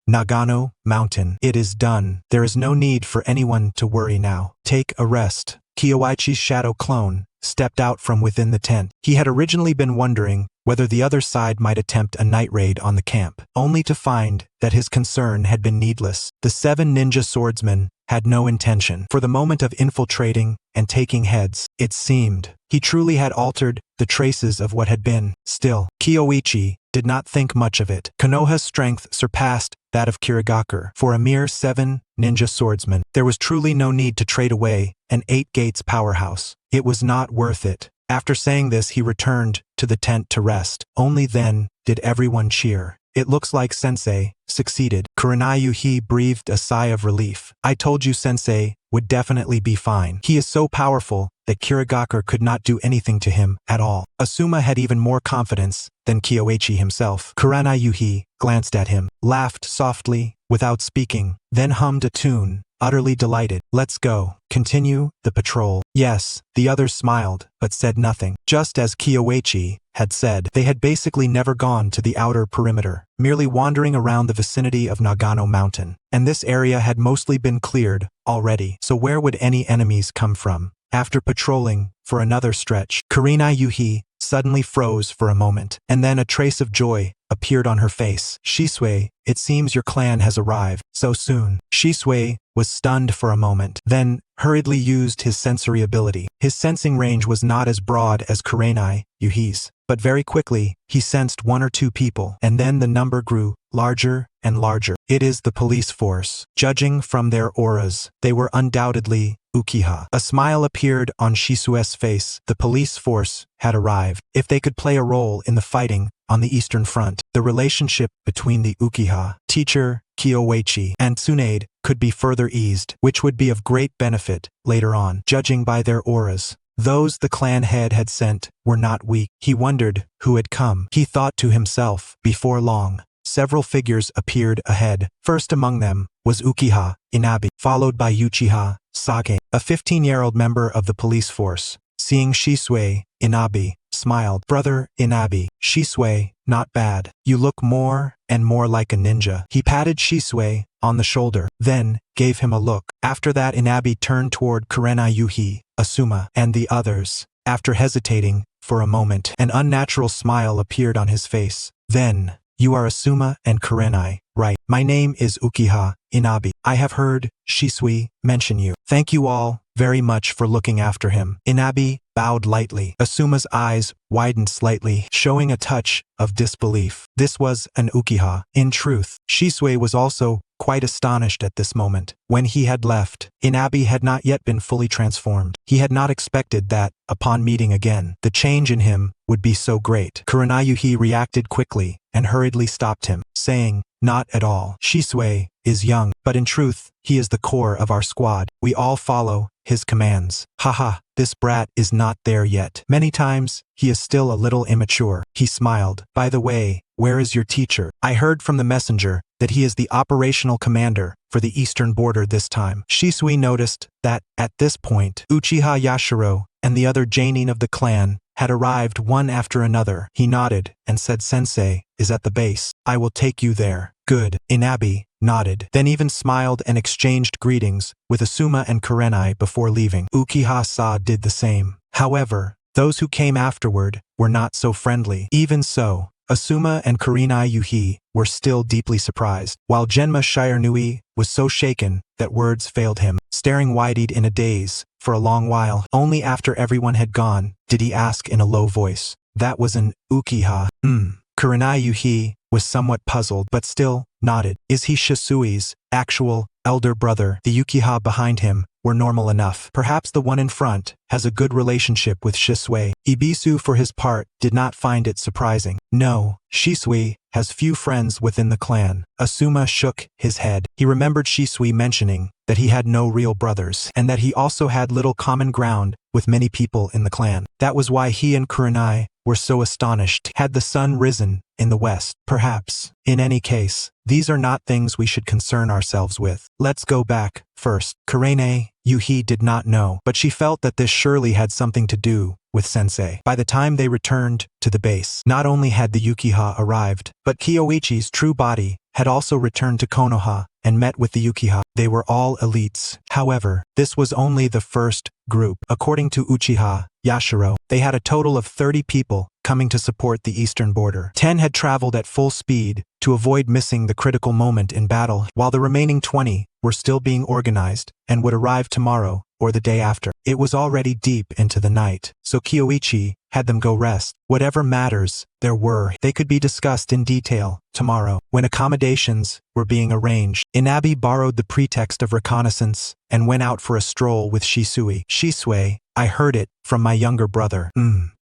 Nagano Mountain. It is done. There is no need for anyone to worry now. Take a rest. Kyoichi's shadow clone stepped out from within the tent. He had originally been wondering whether the other side might attempt a night raid on the camp, only to find that his concern had been needless. The 7 ninja swordsmen had no intention for the moment of infiltrating and taking heads. It seemed he truly had altered the traces of what had been. Still, Kyoichi did not think much of it. Konoha's strength surpassed that of Kirigakure. For a mere 7 ninja swordsmen, there was truly no need to trade away an 8 gates powerhouse. It was not worth it. After saying this, he returned to the tent to rest. Only then did everyone cheer. It looks like Sensei succeeded. Kurenai Yuhi breathed a sigh of relief. I told you Sensei would definitely be fine. He is so powerful that Kirigakure could not do anything to him at all. Asuma had even more confidence than Kyoichi himself. Kurenai Yuhi glanced at him, laughed softly, without speaking, then hummed a tune, utterly delighted. Let's go. Continue the patrol. Yes, the others smiled, but said nothing. Just as Kyoichi had said, they had basically never gone to the outer perimeter, merely wandering around the vicinity of Nagano Mountain. And this area had mostly been cleared already, so where would any enemies come from? After patrolling for another stretch, Kurenai Yuhi suddenly froze for a moment, and then a trace of joy appeared on her face. Shisui, it seems your clan has arrived so soon. Shisui was stunned for a moment, then hurriedly used his sensory ability. His sensing range was not as broad as Kurenai Yuhi's, but very quickly he sensed 1 or 2 people, and then the number grew larger and larger. It is the police force. Judging from their auras, they were undoubtedly Uchiha. A smile appeared on Shisui's face. The police force had arrived. If they could play a role in the fighting on the Eastern Front, the relationship between the Uchiha, teacher Kyoichi, and Tsunade could be further eased, which would be of great benefit later on. Judging by their auras, those the clan head had sent were not weak. He wondered who had come. He thought to himself. Before long, several figures appeared ahead. First among them was Uchiha Inabi, followed by Uchiha Sage, a 15-year-old member of the police force. Seeing Shisui, Inabi smiled. Brother Inabi, Shisui, not bad. You look more and more like a ninja. He patted Shisui on the shoulder, then gave him a look. After that, Inabi turned toward Kurenai Yuhi, Asuma, and the others. After hesitating for a moment, an unnatural smile appeared on his face. Then, you are Asuma and Kurenai, right? My name is Uchiha Inabi. I have heard Shisui mention you. Thank you all very much for looking after him. Inabi bowed lightly. Asuma's eyes widened slightly, showing a touch of disbelief. This was an Uchiha. In truth, Shisui was also quite astonished at this moment. When he had left, Inabi had not yet been fully transformed. He had not expected that, upon meeting again, the change in him would be so great. Kurenai Yuhi reacted quickly and hurriedly stopped him, saying, not at all. Shisui is young, but in truth, he is the core of our squad. We all follow his commands. Haha, this brat is not there yet. Many times, he is still a little immature. He smiled. By the way, where is your teacher? I heard from the messenger that he is the operational commander for the eastern border this time. Shisui noticed that, at this point, Uchiha Yashiro and the other Jainin of the clan had arrived one after another. He nodded and said Sensei is at the base. I will take you there. Good. Inabi nodded, then even smiled and exchanged greetings with Asuma and Kurenai before leaving. Uchiha Sa did the same. However, those who came afterward were not so friendly. Even so, Asuma and Kurenai Yuhi were still deeply surprised, while Genma Shirenui was so shaken that words failed him. Staring wide-eyed in a daze for a long while, only after everyone had gone did he ask in a low voice, that was an Uchiha. Kurenai Yuhi was somewhat puzzled but still nodded. Is he Shisui's actual elder brother? The Uchiha behind him were normal enough. Perhaps the one in front has a good relationship with Shisui. Ibisu, for his part, did not find it surprising. No, Shisui has few friends within the clan. Asuma shook his head. He remembered Shisui mentioning that he had no real brothers, and that he also had little common ground with many people in the clan. That was why he and Kurenai were so astonished. Had the sun risen in the west? Perhaps. In any case, these are not things we should concern ourselves with. Let's go back first. Kurenai Yuhi did not know, but she felt that this surely had something to do with Sensei. By the time they returned to the base, not only had the Uchiha arrived, but Kyoichi's true body had also returned to Konoha and met with the Uchiha. They were all elites. However, this was only the first group. According to Uchiha Yashiro, they had a total of 30 people coming to support the eastern border. 10 had traveled at full speed to avoid missing the critical moment in battle, while the remaining 20 were still being organized and would arrive tomorrow or the day after. It was already deep into the night, so Kyoichi had them go rest. Whatever matters there were, they could be discussed in detail tomorrow. When accommodations were being arranged, Inabi borrowed the pretext of reconnaissance and went out for a stroll with Shisui. Shisui, I heard it from my younger brother.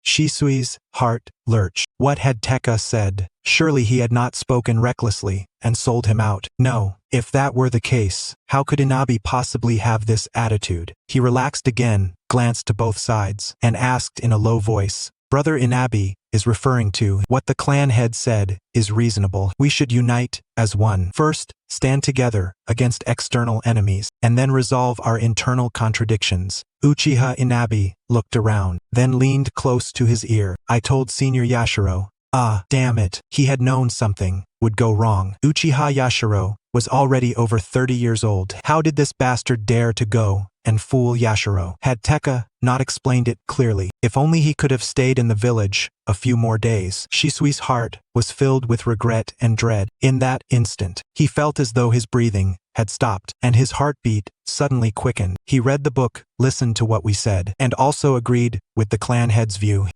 Shisui's heart lurched. What had Tekka said? Surely he had not spoken recklessly and sold him out. No, if that were the case, how could Inabi possibly have this attitude? He relaxed again, glanced to both sides, and asked in a low voice, Brother Inabi is referring to what the clan head said is reasonable. We should unite as one. First, stand together against external enemies, and then resolve our internal contradictions. Uchiha Inabi looked around, then leaned close to his ear. I told Senior Yashiro. Ah, damn it. He had known something would go wrong. Uchiha Yashiro was already over 30 years old. How did this bastard dare to go and fool Yashiro? Had Tekka not explained it clearly? If only he could have stayed in the village a few more days. Shisui's heart was filled with regret and dread. In that instant, he felt as though his breathing had stopped, and his heartbeat suddenly quickened. He read the book, listened to what we said, and also agreed with the clan head's view.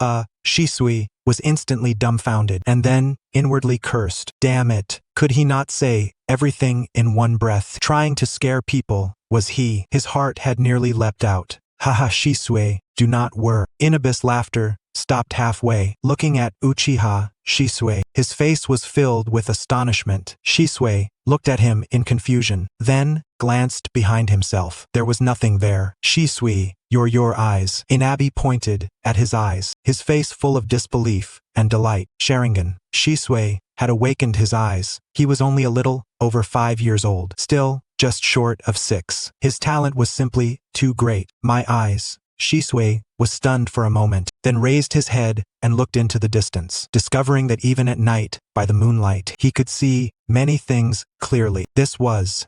Shisui was instantly dumbfounded, and then inwardly cursed. Damn it, could he not say everything in one breath? Trying to scare people, was he? His heart had nearly leapt out. Haha, Shisui, do not worry. Inabi's laughter stopped halfway, looking at Uchiha Shisui. His face was filled with astonishment. Shisui looked at him in confusion, then glanced behind himself. There was nothing there. Shisui, your eyes. Inabi pointed at his eyes, his face full of disbelief and delight. Sharingan. Shisui had awakened his eyes. He was only a little over 5 years old, still just short of 6. His talent was simply too great. My eyes. Shisui was stunned for a moment, then raised his head and looked into the distance, discovering that even at night, by the moonlight, he could see many things clearly.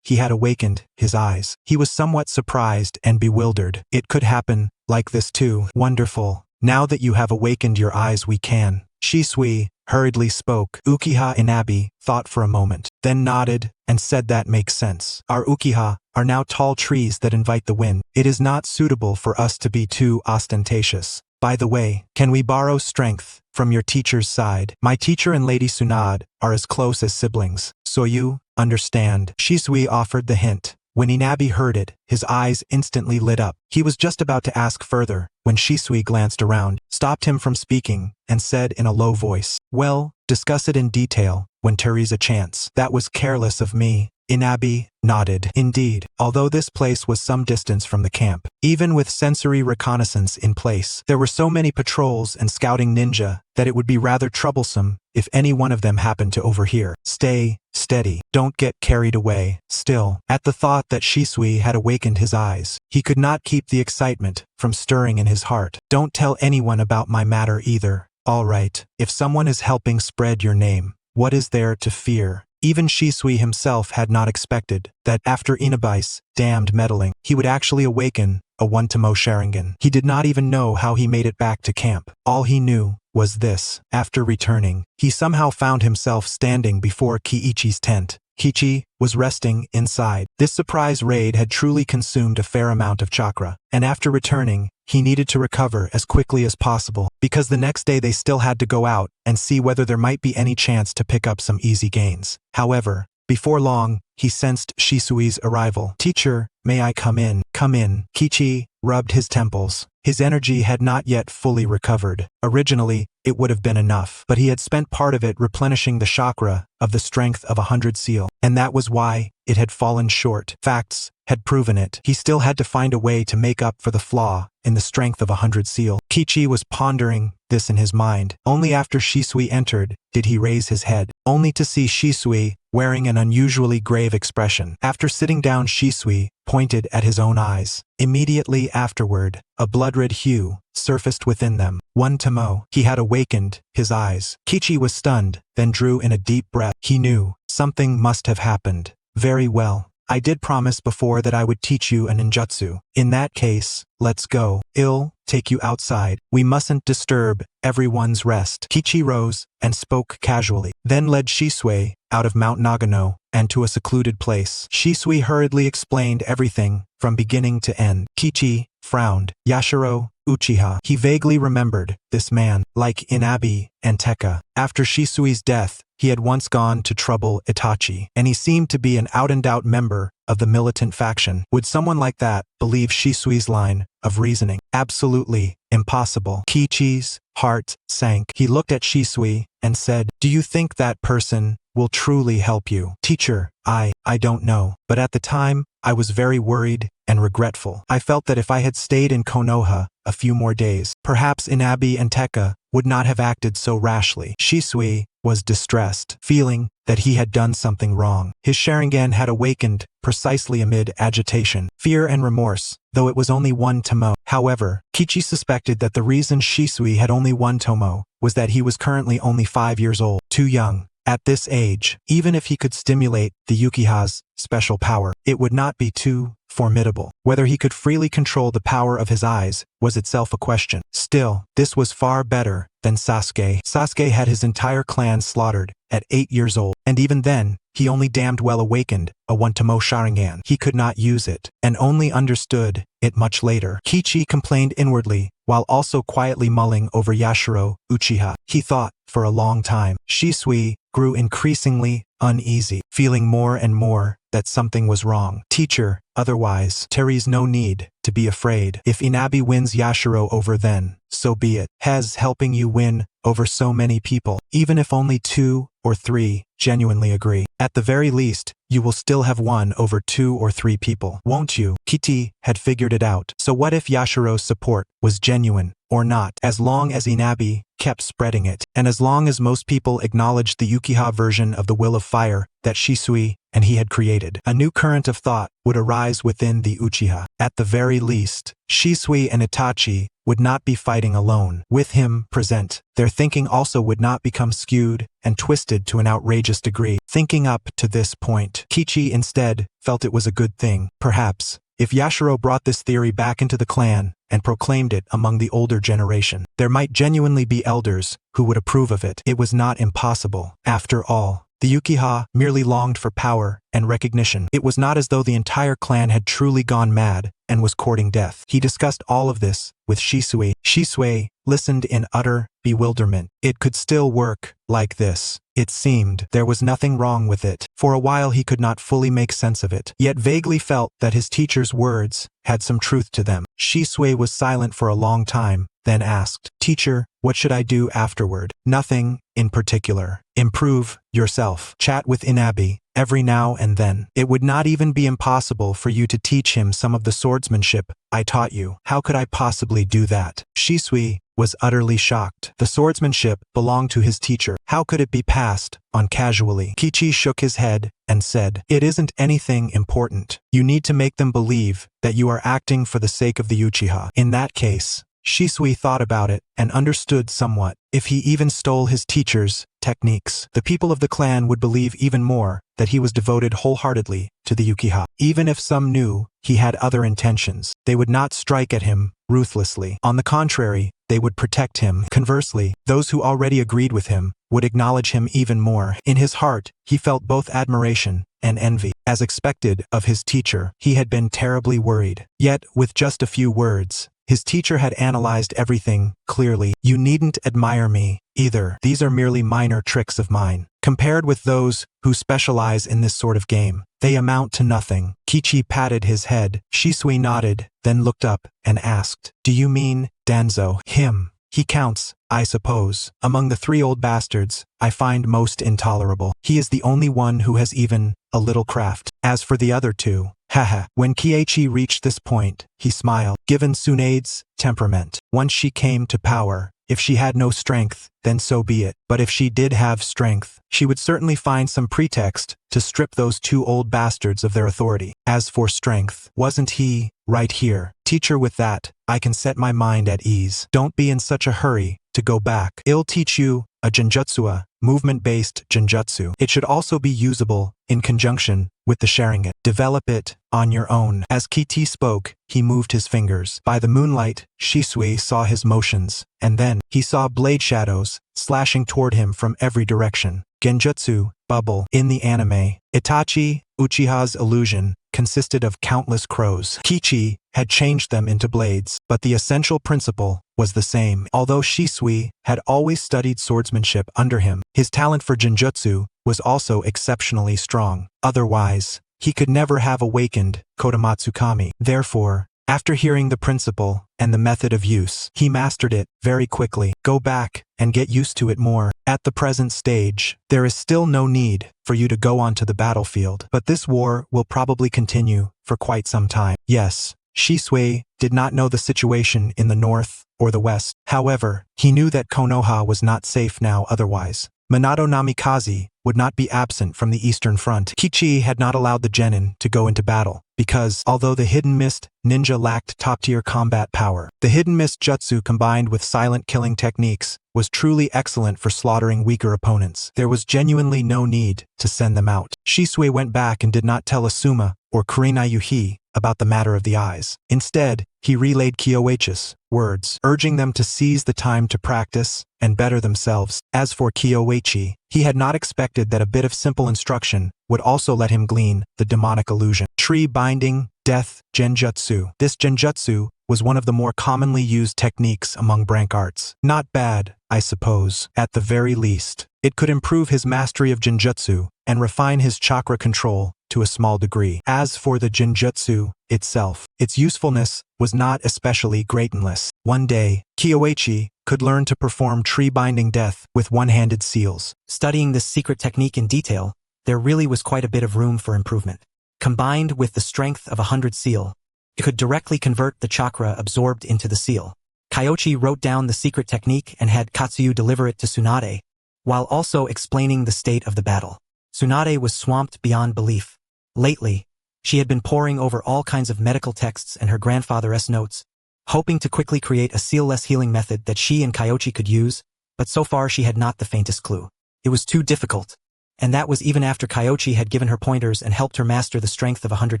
He had awakened his eyes. He was somewhat surprised and bewildered. It could happen like this too. Wonderful. Now that you have awakened your eyes, we can. Shisui hurriedly spoke. Uchiha Inabi thought for a moment, then nodded and said that makes sense. Our Uchiha are now tall trees that invite the wind. It is not suitable for us to be too ostentatious. By the way, can we borrow strength from your teacher's side? My teacher and Lady Tsunade are as close as siblings, so you understand. Shisui offered the hint. When Inabi heard it, his eyes instantly lit up. He was just about to ask further when Shisui glanced around, stopped him from speaking, and said in a low voice, Well, discuss it in detail when there's a chance. That was careless of me. Inabi nodded. Indeed, although this place was some distance from the camp, even with sensory reconnaissance in place, there were so many patrols and scouting ninja that it would be rather troublesome if any one of them happened to overhear. Stay steady. Don't get carried away. Still, at the thought that Shisui had awakened his eyes, he could not keep the excitement from stirring in his heart. Don't tell anyone about my matter either. All right, if someone is helping spread your name, what is there to fear? Even Shisui himself had not expected that after Inabi's damned meddling, he would actually awaken a one-to-mo Sharingan. He did not even know how he made it back to camp. All he knew was this. After returning, he somehow found himself standing before Kyoichi's tent. Kyoichi was resting inside. This surprise raid had truly consumed a fair amount of chakra, and after returning, he needed to recover as quickly as possible, because the next day they still had to go out and see whether there might be any chance to pick up some easy gains. However, before long, he sensed Shisui's arrival. Teacher, may I come in? Come in. Kyoichi rubbed his temples. His energy had not yet fully recovered. Originally, it would have been enough, but he had spent part of it replenishing the chakra of the strength of 100 seal, and that was why it had fallen short. Facts had proven it. He still had to find a way to make up for the flaw in the strength of 100 seal. Kyoichi was pondering this in his mind. Only after Shisui entered did he raise his head. only to see Shisui wearing an unusually grave expression. After sitting down, Shisui pointed at his own eyes. Immediately afterward, a blood-red hue surfaced within them. One Tomo. He had awakened his eyes. Kyoichi was stunned, then drew in a deep breath. He knew something must have happened. Very well. I did promise before that I would teach you a ninjutsu. In that case, let's go. I'll take you outside. We mustn't disturb everyone's rest. Kyoichi rose and spoke casually, then led Shisui out of Mount Nagano and to a secluded place. Shisui hurriedly explained everything from beginning to end. Kyoichi frowned. Yashiro Uchiha. He vaguely remembered this man, like Inabi and Tekka. After Shisui's death, he had once gone to trouble Itachi, and he seemed to be an out-and-out member of the militant faction. Would someone like that believe Shisui's line of reasoning? Absolutely impossible. Kyoichi's heart sank. He looked at Shisui and said, "Do you think that person will truly help you?" "Teacher, I don't know. But at the time, I was very worried and regretful. I felt that if I had stayed in Konoha a few more days, perhaps Inabi and Tekka would not have acted so rashly." Shisui was distressed, feeling that he had done something wrong. His Sharingan had awakened precisely amid agitation, fear and remorse, though it was only one Tomo. However, Kyoichi suspected that the reason Shisui had only one Tomo was that he was currently only 5 years old, too young. At this age, even if he could stimulate the Uchiha's special power, it would not be too formidable. Whether he could freely control the power of his eyes was itself a question. Still, this was far better than Sasuke. Sasuke had his entire clan slaughtered at 8 years old, and even then, he only damned well awakened a one-Tomo Sharingan. He could not use it, and only understood it much later. Kyoichi complained inwardly, while also quietly mulling over Yashiro Uchiha. He thought for a long time. Shisui grew increasingly uneasy, feeling more and more that something was wrong. "Teacher, otherwise, there's no need to be afraid. If Inabi wins Yashiro over, then so be it. Has helping you win over so many people, even if only 2 or 3 genuinely agree. At the very least, you will still have won over 2 or 3 people, won't you?" Kyoichi had figured it out. So what if Yashiro's support was genuine or not? As long as Inabi kept spreading it, and as long as most people acknowledged the Uchiha version of the will of fire that Shisui and he had created, a new current of thought would arise within the Uchiha. At the very least, Shisui and Itachi would not be fighting alone. With him present, their thinking also would not become skewed and twisted to an outrageous degree. Thinking up to this point, Kyoichi instead felt it was a good thing. Perhaps, if Yashiro brought this theory back into the clan and proclaimed it among the older generation, there might genuinely be elders who would approve of it. It was not impossible. After all, the Uchiha merely longed for power and recognition. It was not as though the entire clan had truly gone mad and was courting death. He discussed all of this with Shisui. Shisui listened in utter bewilderment. It could still work like this. It seemed there was nothing wrong with it. For a while he could not fully make sense of it, yet vaguely felt that his teacher's words had some truth to them. Shisui was silent for a long time, then asked, "Teacher, what should I do afterward?" "Nothing in particular. Improve yourself. Chat with Inabi every now and then. It would not even be impossible for you to teach him some of the swordsmanship I taught you." "How could I possibly do that?" Shisui was utterly shocked. The swordsmanship belonged to his teacher. How could it be passed on casually? Kyoichi shook his head and said, "It isn't anything important. You need to make them believe that you are acting for the sake of the Uchiha." In that case, Shisui thought about it and understood somewhat. If he even stole his teacher's techniques, the people of the clan would believe even more that he was devoted wholeheartedly to the Uchiha. Even if some knew he had other intentions, they would not strike at him ruthlessly. On the contrary, they would protect him. Conversely, those who already agreed with him would acknowledge him even more. In his heart, he felt both admiration and envy. As expected of his teacher, he had been terribly worried. Yet, with just a few words, his teacher had analyzed everything clearly. "You needn't admire me either. These are merely minor tricks of mine. Compared with those who specialize in this sort of game, they amount to nothing." Kyoichi patted his head. Shisui nodded, then looked up and asked, "Do you mean Danzo?" "Him. He counts, I suppose. Among the 3 old bastards, I find most intolerable. He is the only one who has even a little craft. As for the other 2, haha." When Kyoichi reached this point, he smiled. Given Tsunade's temperament, once she came to power, If she had no strength, then so be it. But if she did have strength, she would certainly find some pretext to strip those two old bastards of their authority. As for strength, wasn't he right here? Teacher, with that, I can set my mind at ease. Don't be in such a hurry to go back. I'll teach you a genjutsu, movement-based genjutsu. It should also be usable in conjunction with the Sharingan. Develop it on your own. As Kyoichi spoke, he moved his fingers. By the moonlight, Shisui saw his motions, and then he saw blade shadows slashing toward him from every direction. Genjutsu, bubble. In the anime, Itachi, Uchiha's illusion, consisted of countless crows. Kyoichi had changed them into blades, but the essential principle was the same. Although Shisui had always studied swordsmanship under him, his talent for genjutsu was also exceptionally strong. Otherwise, he could never have awakened Kodomatsu Kami. Therefore, after hearing the principle and the method of use, he mastered it very quickly. Go back and get used to it more. At the present stage, there is still no need for you to go onto the battlefield, but this war will probably continue for quite some time. Yes, Shisui did not know the situation in the north or the west. However, he knew that Konoha was not safe now otherwise. Minato Namikaze would not be absent from the Eastern Front. Kyoichi had not allowed the genin to go into battle, because although the Hidden Mist ninja lacked top-tier combat power, the Hidden Mist jutsu combined with silent killing techniques was truly excellent for slaughtering weaker opponents. There was genuinely no need to send them out. Shisui went back and did not tell Asuma or Kurina Yuhi about the matter of the eyes. Instead, he relayed Kyoichi's words, urging them to seize the time to practice and better themselves. As for Kyoichi, he had not expected that a bit of simple instruction would also let him glean the demonic illusion. Tree binding, death, genjutsu. This genjutsu was one of the more commonly used techniques among brank arts. Not bad, I suppose. At the very least, it could improve his mastery of genjutsu and refine his chakra control to a small degree. As for the genjutsu itself, its usefulness was not especially great unless one day, Kyoichi could learn to perform tree-binding death with one-handed seals. Studying this secret technique in detail, there really was quite a bit of room for improvement. Combined with the strength of 100 seal, it could directly convert the chakra absorbed into the seal. Kyoichi wrote down the secret technique and had Katsuyu deliver it to Tsunade, while also explaining the state of the battle. Tsunade was swamped beyond belief. Lately, she had been poring over all kinds of medical texts and her grandfather's notes, hoping to quickly create a seal-less healing method that she and Kyoichi could use, but so far she had not the faintest clue. It was too difficult, and that was even after Kyoichi had given her pointers and helped her master the strength of 100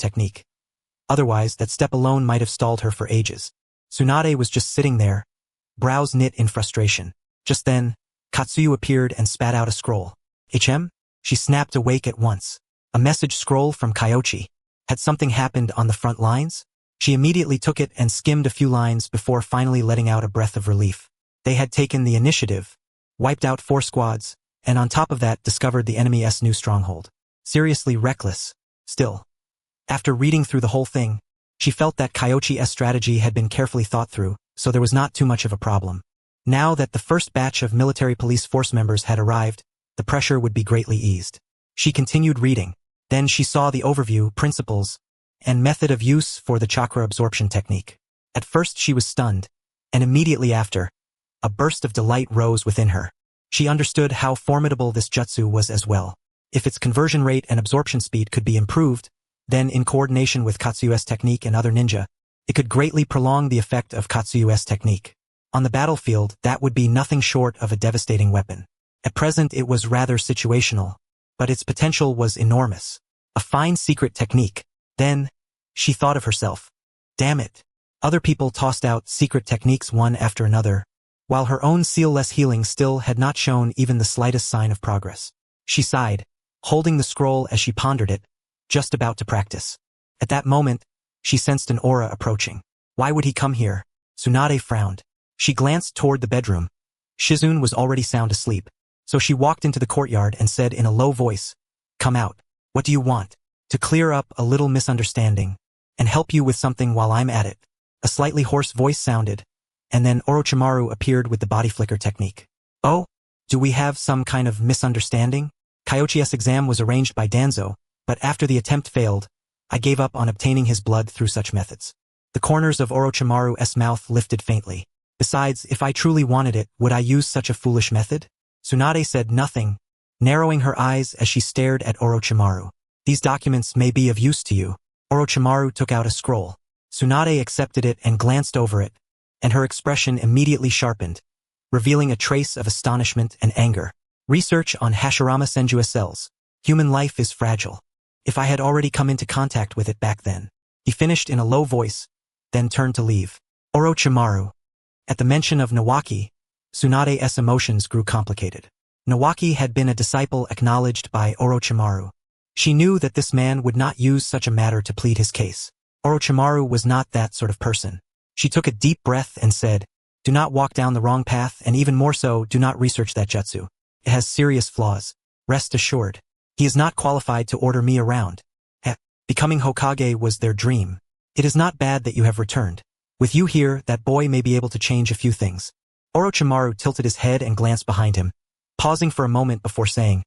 technique. Otherwise, that step alone might have stalled her for ages. Tsunade was just sitting there, brows knit in frustration. Just then, Katsuyu appeared and spat out a scroll. HM? She snapped awake at once. A message scroll from Kyoichi. Had something happened on the front lines? She immediately took it and skimmed a few lines before finally letting out a breath of relief. They had taken the initiative, wiped out 4 squads, and on top of that discovered the enemy's new stronghold. Seriously reckless. Still, after reading through the whole thing, she felt that Kyoichi's strategy had been carefully thought through, so there was not too much of a problem. Now that the first batch of military police force members had arrived, the pressure would be greatly eased. She continued reading. Then she saw the overview, principles, and method of use for the chakra absorption technique. At first she was stunned, and immediately after, a burst of delight rose within her. She understood how formidable this jutsu was as well. If its conversion rate and absorption speed could be improved, then in coordination with Katsuyu's technique and other ninja, it could greatly prolong the effect of Katsuyu's technique. On the battlefield, that would be nothing short of a devastating weapon. At present it was rather situational, but its potential was enormous. A fine secret technique. Then, she thought of herself. Damn it. Other people tossed out secret techniques one after another, while her own seal-less healing still had not shown even the slightest sign of progress. She sighed, holding the scroll as she pondered it, just about to practice. At that moment, she sensed an aura approaching. Why would he come here? Tsunade frowned. She glanced toward the bedroom. Shizune was already sound asleep, so she walked into the courtyard and said in a low voice, "Come out. What do you want?" "To clear up a little misunderstanding, and help you with something while I'm at it." A slightly hoarse voice sounded, and then Orochimaru appeared with the body flicker technique. "Oh? Do we have some kind of misunderstanding?" Kyoichi's exam was arranged by Danzo, but after the attempt failed, I gave up on obtaining his blood through such methods. The corners of Orochimaru's mouth lifted faintly. Besides, if I truly wanted it, would I use such a foolish method? Tsunade said nothing, narrowing her eyes as she stared at Orochimaru. These documents may be of use to you. Orochimaru took out a scroll. Tsunade accepted it and glanced over it, and her expression immediately sharpened, revealing a trace of astonishment and anger. Research on Hashirama Senju cells. Human life is fragile. If I had already come into contact with it back then. He finished in a low voice, then turned to leave. Orochimaru. At the mention of Nawaki, Tsunade's emotions grew complicated. Nawaki had been a disciple acknowledged by Orochimaru. She knew that this man would not use such a matter to plead his case. Orochimaru was not that sort of person. She took a deep breath and said, "Do not walk down the wrong path, and even more so, do not research that jutsu. It has serious flaws. Rest assured. He is not qualified to order me around. Becoming Hokage was their dream. It is not bad that you have returned. With you here, that boy may be able to change a few things." Orochimaru tilted his head and glanced behind him, pausing for a moment before saying,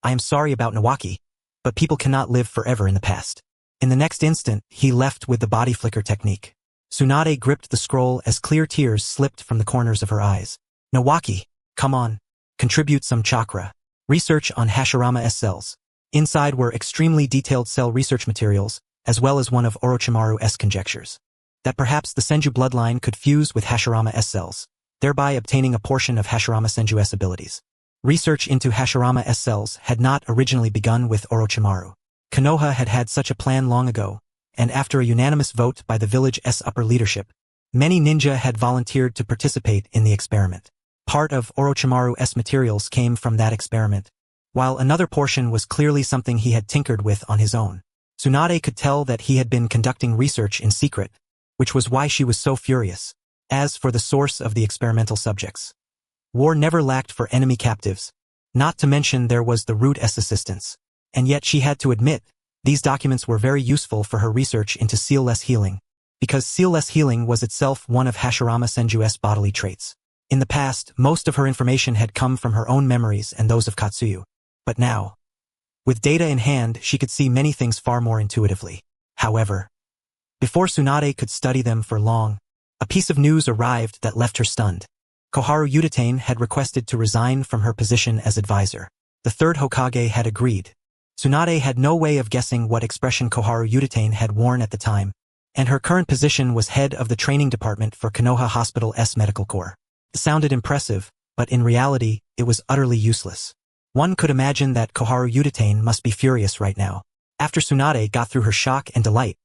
"I am sorry about Nawaki, but people cannot live forever in the past." In the next instant, he left with the body flicker technique. Tsunade gripped the scroll as clear tears slipped from the corners of her eyes. "Nawaki, come on. Contribute some chakra. Research on Hashirama cells." Inside were extremely detailed cell research materials, as well as one of Orochimaru's conjectures. That perhaps the Senju bloodline could fuse with Hashirama cells, thereby obtaining a portion of Hashirama Senju's abilities. Research into Hashirama cells had not originally begun with Orochimaru. Konoha had had such a plan long ago, and after a unanimous vote by the village's upper leadership, many ninja had volunteered to participate in the experiment. Part of Orochimaru's materials came from that experiment, while another portion was clearly something he had tinkered with on his own. Tsunade could tell that he had been conducting research in secret, which was why she was so furious. As for the source of the experimental subjects, war never lacked for enemy captives, not to mention there was the root's assistance. And yet she had to admit, these documents were very useful for her research into sealless healing, because sealless healing was itself one of Hashirama Senju's bodily traits. In the past, most of her information had come from her own memories and those of Katsuyu. But now, with data in hand, she could see many things far more intuitively. However, before Tsunade could study them for long, a piece of news arrived that left her stunned. Koharu Uchiha had requested to resign from her position as advisor. The third Hokage had agreed. Tsunade had no way of guessing what expression Koharu Uchiha had worn at the time, and her current position was head of the training department for Konoha Hospital's medical corps. It sounded impressive, but in reality, it was utterly useless. One could imagine that Koharu Uchiha must be furious right now. After Tsunade got through her shock and delight,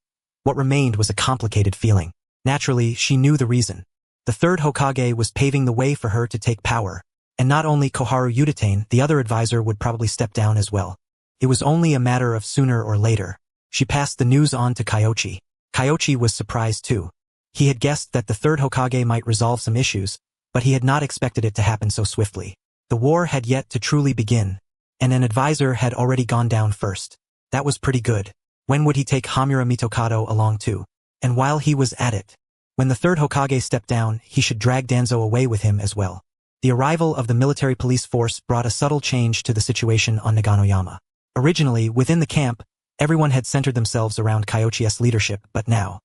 what remained was a complicated feeling. Naturally, she knew the reason. The third Hokage was paving the way for her to take power, and not only Koharu Uchiha, the other advisor would probably step down as well. It was only a matter of sooner or later. She passed the news on to Kyoichi. Kyoichi was surprised too. He had guessed that the third Hokage might resolve some issues, but he had not expected it to happen so swiftly. The war had yet to truly begin, and an advisor had already gone down first. That was pretty good. When would he take Hamura Mitokado along too? And while he was at it, when the third Hokage stepped down, he should drag Danzo away with him as well. The arrival of the military police force brought a subtle change to the situation on Naganoyama. Originally, within the camp, everyone had centered themselves around Kyoichi's leadership, but now,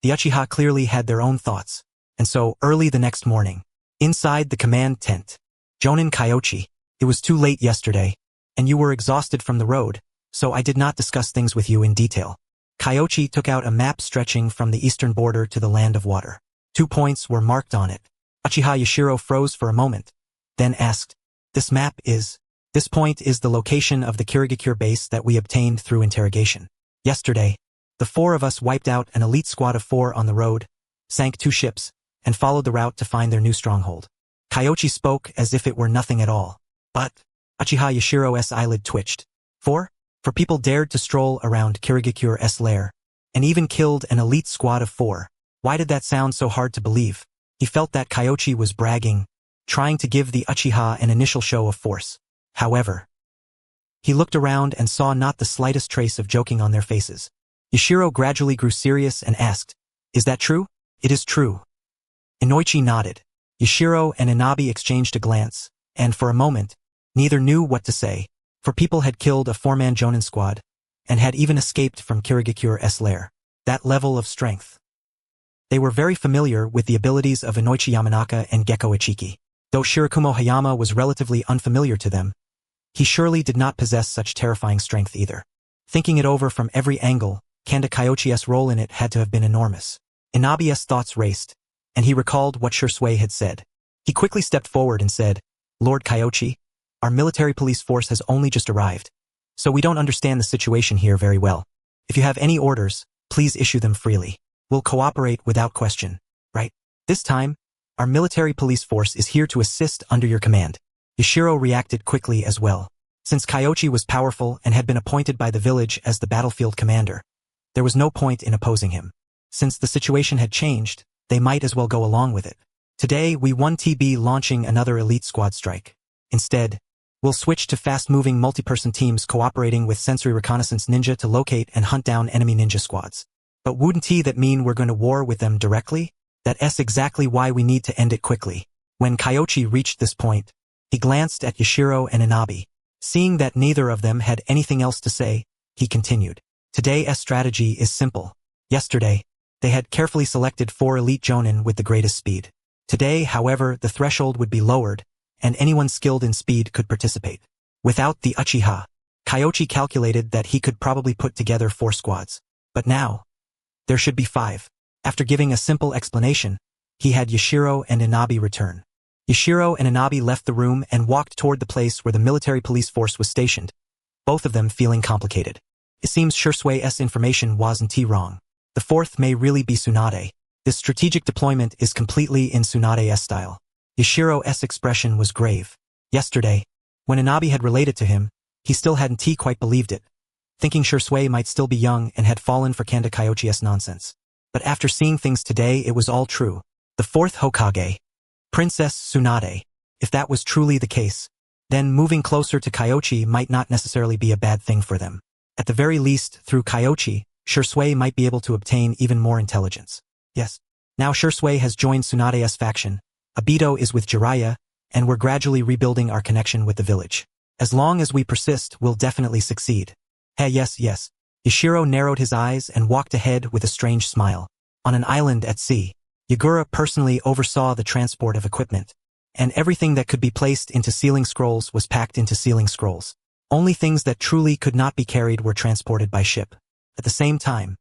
the Uchiha clearly had their own thoughts. And so, early the next morning, inside the command tent, "Jonin Kyoichi, it was too late yesterday, and you were exhausted from the road, so I did not discuss things with you in detail." Kyoichi took out a map stretching from the eastern border to the land of water. 2 points were marked on it. Uchiha Yashiro froze for a moment, then asked, "This map is..." "This point is the location of the Kirigakure base that we obtained through interrogation. Yesterday, the 4 of us wiped out an elite squad of 4 on the road, sank 2 ships, and followed the route to find their new stronghold." Kyoichi spoke as if it were nothing at all. But, Uchiha Yashiro's eyelid twitched. 4? For people dared to stroll around Kirigakure's lair, and even killed an elite squad of 4. Why did that sound so hard to believe? He felt that Kyoichi was bragging, trying to give the Uchiha an initial show of force. However, he looked around and saw not the slightest trace of joking on their faces. Yashiro gradually grew serious and asked, "Is that true?" "It is true." Inoichi nodded. Yashiro and Inabi exchanged a glance, and for a moment, neither knew what to say, for people had killed a 4-man Jonin squad, and had even escaped from Kirigakure's lair. That level of strength. They were very familiar with the abilities of Inoichi Yamanaka and Gekko Ichiki. Though Shirakumo Hayama was relatively unfamiliar to them, he surely did not possess such terrifying strength either. Thinking it over from every angle, Kanda Kyoichi's role in it had to have been enormous. Inabe's thoughts raced, and he recalled what Shisui had said. He quickly stepped forward and said, "Lord Kyoichi, our military police force has only just arrived, so we don't understand the situation here very well. If you have any orders, please issue them freely. We'll cooperate without question, right? This time, our military police force is here to assist under your command." Yashiro reacted quickly as well. Since Kyoichi was powerful and had been appointed by the village as the battlefield commander, there was no point in opposing him. Since the situation had changed, they might as well go along with it. "Today we won't be launching another elite squad strike. Instead, we'll switch to fast-moving multi-person teams cooperating with sensory reconnaissance ninja to locate and hunt down enemy ninja squads. But wouldn't that mean we're going to war with them directly? That's exactly why we need to end it quickly." When Kyoichi reached this point, he glanced at Yashiro and Inabe. Seeing that neither of them had anything else to say, he continued. "Today's strategy is simple. Yesterday, they had carefully selected 4 elite jonin with the greatest speed. Today, however, the threshold would be lowered, and anyone skilled in speed could participate. Without the Uchiha, Kyoichi calculated that he could probably put together 4 squads. But now, there should be 5. After giving a simple explanation, he had Yashiro and Inabe return. Yashiro and Inabe left the room and walked toward the place where the military police force was stationed, both of them feeling complicated. It seems Shisui's information wasn't wrong. The 4th may really be Tsunade. This strategic deployment is completely in Tsunade's style. Yashiro's expression was grave. Yesterday, when Inabe had related to him, he still hadn't quite believed it, thinking Shisui might still be young and had fallen for Kanda Kyoichi's nonsense. But after seeing things today, it was all true. The 4th Hokage, Princess Tsunade. If that was truly the case, then moving closer to Kyoichi might not necessarily be a bad thing for them. At the very least, through Kyoichi, Shisui might be able to obtain even more intelligence. Yes. Now Shisui has joined Tsunade's faction, Obito is with Jiraiya, and we're gradually rebuilding our connection with the village. As long as we persist, we'll definitely succeed. Hey, yes. Yashiro narrowed his eyes and walked ahead with a strange smile. On an island at sea, Yagura personally oversaw the transport of equipment, and everything that could be placed into sealing scrolls was packed into sealing scrolls. Only things that truly could not be carried were transported by ship. At the same time,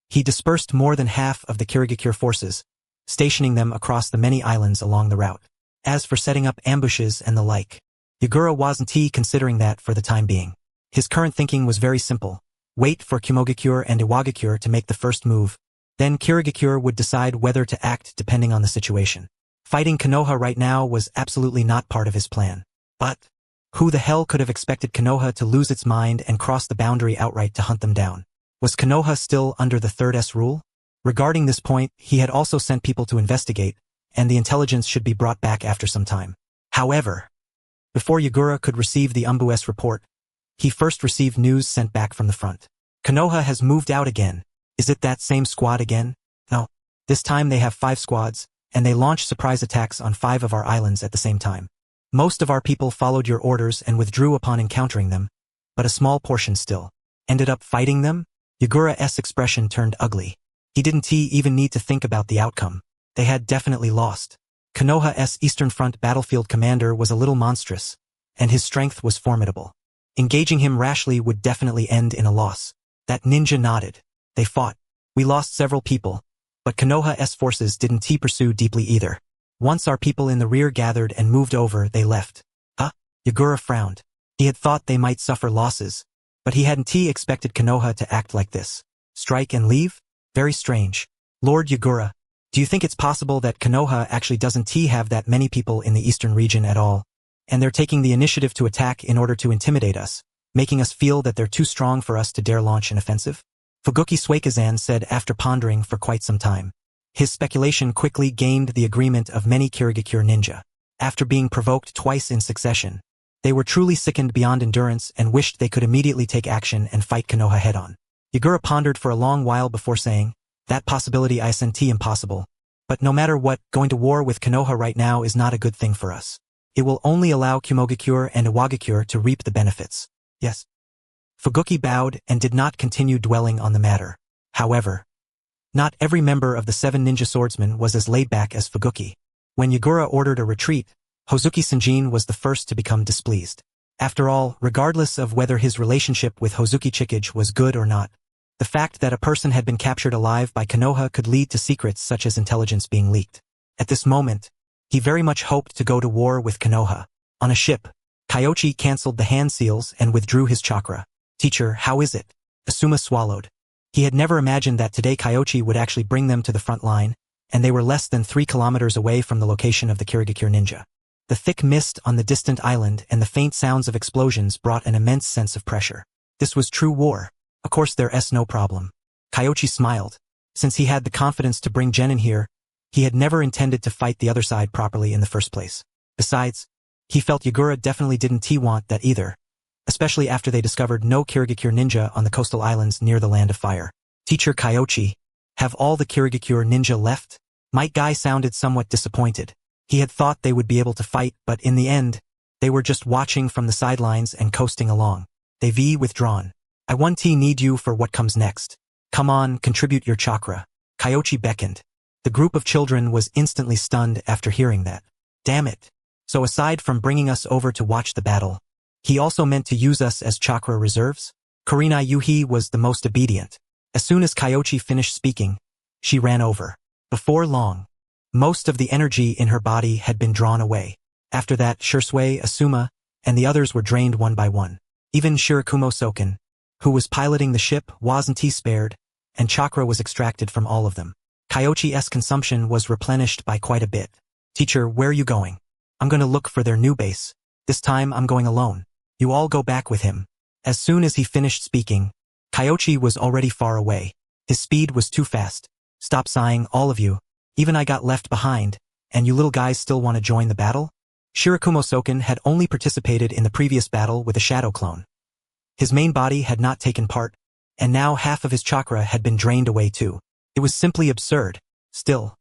he dispersed more than half of the Kirigakure forces, stationing them across the many islands along the route. As for setting up ambushes and the like, Yagura wasn't considering that for the time being. His current thinking was very simple. Wait for Kimogakure and Iwagakure to make the first move. Then Kirigakure would decide whether to act depending on the situation. Fighting Konoha right now was absolutely not part of his plan. But who the hell could have expected Konoha to lose its mind and cross the boundary outright to hunt them down? Was Konoha still under the 3rd rule? Regarding this point, he had also sent people to investigate, and the intelligence should be brought back after some time. However, before Yagura could receive the Umbu's report, he first received news sent back from the front. Konoha has moved out again. Is it that same squad again? No. This time they have 5 squads, and they launched surprise attacks on 5 of our islands at the same time. Most of our people followed your orders and withdrew upon encountering them, but a small portion still ended up fighting them. Yagura's expression turned ugly. He didn't even need to think about the outcome. They had definitely lost. Konoha's Eastern Front battlefield commander was a little monstrous, and his strength was formidable. Engaging him rashly would definitely end in a loss. That ninja nodded. They fought. We lost several people, but Konoha's forces didn't pursue deeply either. Once our people in the rear gathered and moved over, they left. Huh? Yagura frowned. He had thought they might suffer losses, but he hadn't expected Konoha to act like this. Strike and leave? Very strange. Lord Yagura, do you think it's possible that Konoha actually doesn't have that many people in the eastern region at all, and they're taking the initiative to attack in order to intimidate us, making us feel that they're too strong for us to dare launch an offensive? Fugoki Suikazan said after pondering for quite some time. His speculation quickly gained the agreement of many Kirigakure ninja. After being provoked twice in succession, they were truly sickened beyond endurance and wished they could immediately take action and fight Konoha head-on. Yagura pondered for a long while before saying, that possibility I sent impossible. But no matter what, going to war with Konoha right now is not a good thing for us. It will only allow Kimogakure and Iwagakure to reap the benefits. Yes. Fugoki bowed and did not continue dwelling on the matter. However, Not every member of the 7 ninja swordsmen was as laid back as Fuguki. When Yagura ordered a retreat, Hozuki Sanjin was the first to become displeased. After all, regardless of whether his relationship with Hozuki Chikage was good or not, the fact that a person had been captured alive by Konoha could lead to secrets such as intelligence being leaked. At this moment, he very much hoped to go to war with Konoha. On a ship, Kyoichi cancelled the hand seals and withdrew his chakra. "Teacher, how is it?" Asuma swallowed. He had never imagined that today Kyoichi would actually bring them to the front line, and they were less than 3 kilometers away from the location of the Kirigakure ninja. The thick mist on the distant island and the faint sounds of explosions brought an immense sense of pressure. This was true war. Of course there's no problem. Kyoichi smiled. Since he had the confidence to bring Genin here, he had never intended to fight the other side properly in the first place. Besides, he felt Yagura definitely didn't want that either, especially after they discovered no Kirigakure ninja on the coastal islands near the Land of Fire. "Teacher Kyoichi, have all the Kirigakure ninja left?" Might Guy sounded somewhat disappointed. He had thought they would be able to fight, but in the end, they were just watching from the sidelines and coasting along. They've withdrawn. "I want to need you for what comes next. Come on, contribute your chakra." Kyoichi beckoned. The group of children was instantly stunned after hearing that. Damn it. So aside from bringing us over to watch the battle, he also meant to use us as chakra reserves? Kurenai Yuhi was the most obedient. As soon as Kyoichi finished speaking, she ran over. Before long, most of the energy in her body had been drawn away. After that, Shisui, Asuma, and the others were drained one by one. Even Shirakumo Soken, who was piloting the ship, wasn't spared, and chakra was extracted from all of them. Kyoichi's consumption was replenished by quite a bit. "Teacher, where are you going?" "I'm going to look for their new base. This time I'm going alone. You all go back with him." As soon as he finished speaking, Kyoichi was already far away. His speed was too fast. "Stop sighing, all of you. Even I got left behind, and you little guys still want to join the battle?" Shirakumo Soken had only participated in the previous battle with a shadow clone. His main body had not taken part, and now half of his chakra had been drained away too. It was simply absurd. Still,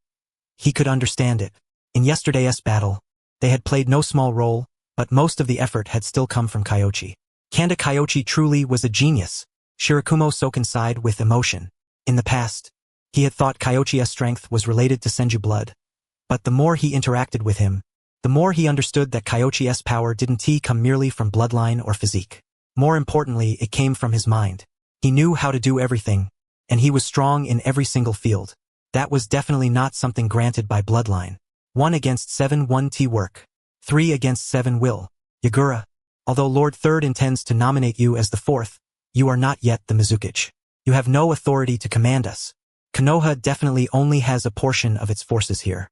he could understand it. In yesterday's battle, they had played no small role, but most of the effort had still come from Kyoichi. Kanda Kyoichi truly was a genius. Shirakumo Soken sighed with emotion. In the past, he had thought Kyoichi's strength was related to Senju blood, but the more he interacted with him, the more he understood that Kyoichi's power didn't come merely from bloodline or physique. More importantly, it came from his mind. He knew how to do everything, and he was strong in every single field. That was definitely not something granted by bloodline. 1 against 7 1 work. 3 against 7 will. Yagura, although Lord Third intends to nominate you as the 4th, you are not yet the Mizukage. You have no authority to command us. Konoha definitely only has a portion of its forces here.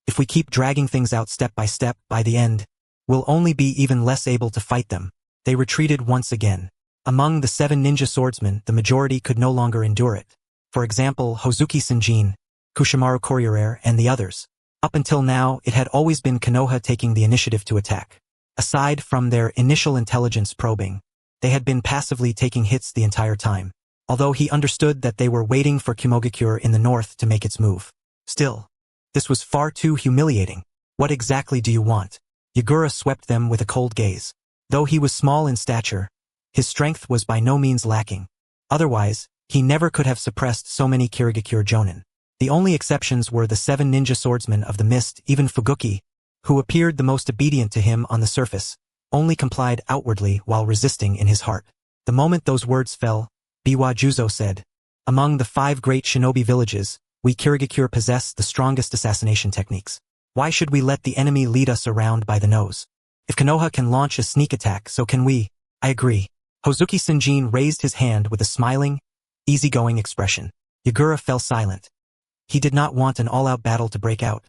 If we keep dragging things out step, by the end, we'll only be even less able to fight them. They retreated once again. Among the 7 ninja swordsmen, the majority could no longer endure it. For example, Hozuki Sanjin, Kushimaru Koryure, and the others. Up until now, it had always been Konoha taking the initiative to attack. Aside from their initial intelligence probing, they had been passively taking hits the entire time, although he understood that they were waiting for Kimogakure in the north to make its move. Still, this was far too humiliating. "What exactly do you want?" Yagura swept them with a cold gaze. Though he was small in stature, his strength was by no means lacking. Otherwise, he never could have suppressed so many Kirigakure Jonin. The only exceptions were the 7 ninja swordsmen of the mist, even Fuguki, who appeared the most obedient to him on the surface, only complied outwardly while resisting in his heart. The moment those words fell, Biwa Juzo said, "Among the 5 great shinobi villages, we Kirigakure possess the strongest assassination techniques. Why should we let the enemy lead us around by the nose? If Konoha can launch a sneak attack, so can we." "I agree." Hozuki Sanjin raised his hand with a smiling, easygoing expression. Yagura fell silent. He did not want an all-out battle to break out,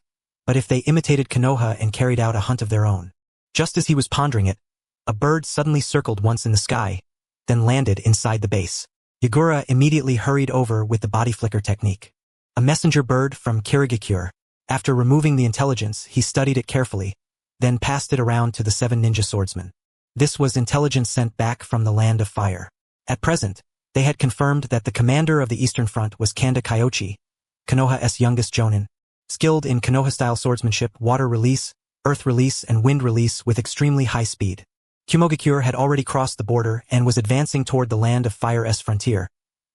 but if they imitated Konoha and carried out a hunt of their own. Just as he was pondering it, a bird suddenly circled once in the sky, then landed inside the base. Yagura immediately hurried over with the body flicker technique. A messenger bird from Kirigakure. After removing the intelligence, he studied it carefully, then passed it around to the 7 ninja swordsmen. This was intelligence sent back from the Land of Fire. At present, they had confirmed that the commander of the Eastern Front was Kanda Kyoichi, Konoha's youngest Jonin, skilled in Konoha-style swordsmanship, water release, earth release, and wind release with extremely high speed. Kimogakure had already crossed the border and was advancing toward the Land of Fire's frontier,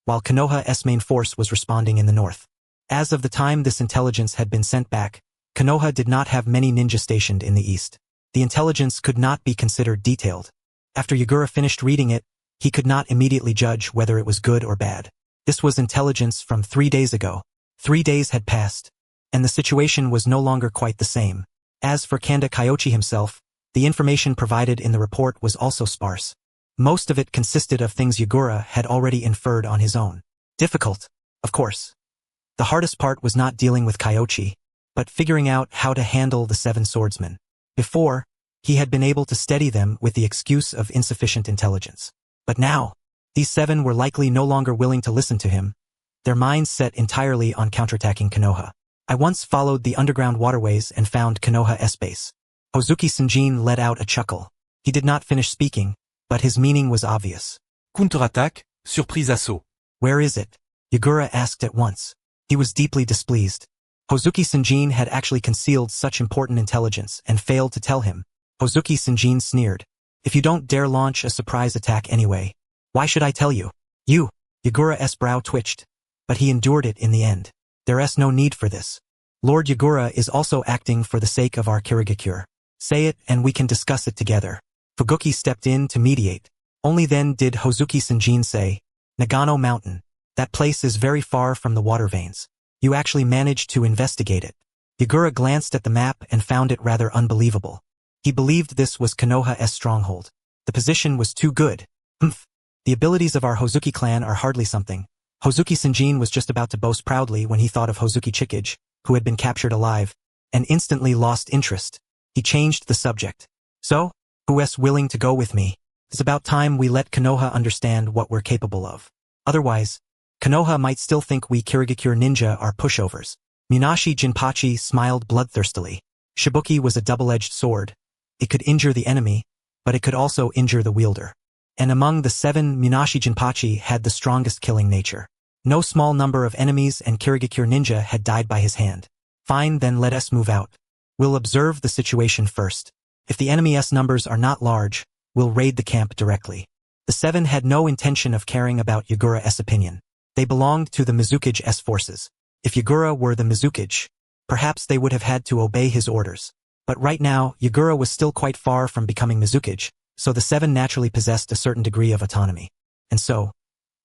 while Konoha's main force was responding in the north. As of the time this intelligence had been sent back, Konoha did not have many ninja stationed in the east. The intelligence could not be considered detailed. After Yagura finished reading it, he could not immediately judge whether it was good or bad. This was intelligence from 3 days ago. 3 days had passed, and the situation was no longer quite the same. As for Kyoichi himself, the information provided in the report was also sparse. Most of it consisted of things Yagura had already inferred on his own. Difficult, of course. The hardest part was not dealing with Kyoichi, but figuring out how to handle the 7 swordsmen. Before, he had been able to steady them with the excuse of insufficient intelligence. But now, these 7 were likely no longer willing to listen to him, their minds set entirely on counterattacking Konoha. I once followed the underground waterways and found Konoha's base. Hozuki Sanjin let out a chuckle. He did not finish speaking, but his meaning was obvious. Counterattaque, surprise assaut. Where is it? Yagura asked at once. He was deeply displeased. Hozuki Sanjin had actually concealed such important intelligence and failed to tell him. Hozuki Sanjin sneered. If you don't dare launch a surprise attack anyway, why should I tell you? You. Yagura's brow twitched, but he endured it in the end. There's no need for this. Lord Yagura is also acting for the sake of our Kirigakure. Say it and we can discuss it together. Fuguki stepped in to mediate. Only then did Hozuki Sanjin say, Nagano Mountain. That place is very far from the water veins. You actually managed to investigate it. Yagura glanced at the map and found it rather unbelievable. He believed this was Konoha's stronghold. The position was too good. The abilities of our Hozuki clan are hardly something. Hozuki Sanjin was just about to boast proudly when he thought of Hozuki Chikage, who had been captured alive, and instantly lost interest. He changed the subject. So, who's willing to go with me? It's about time we let Konoha understand what we're capable of. Otherwise, Konoha might still think we Kirigakure ninja are pushovers. Munashi Jinpachi smiled bloodthirstily. Shibuki was a double-edged sword. It could injure the enemy, but it could also injure the wielder. And among the 7, Munashi Jinpachi had the strongest killing nature. No small number of enemies and Kirigakure ninja had died by his hand. Fine, then let us move out. We'll observe the situation first. If the enemy's numbers are not large, we'll raid the camp directly. The 7 had no intention of caring about Yagura's opinion. They belonged to the Mizukage's forces. If Yagura were the Mizukage, perhaps they would have had to obey his orders. But right now, Yagura was still quite far from becoming Mizukage, so the 7 naturally possessed a certain degree of autonomy. And so,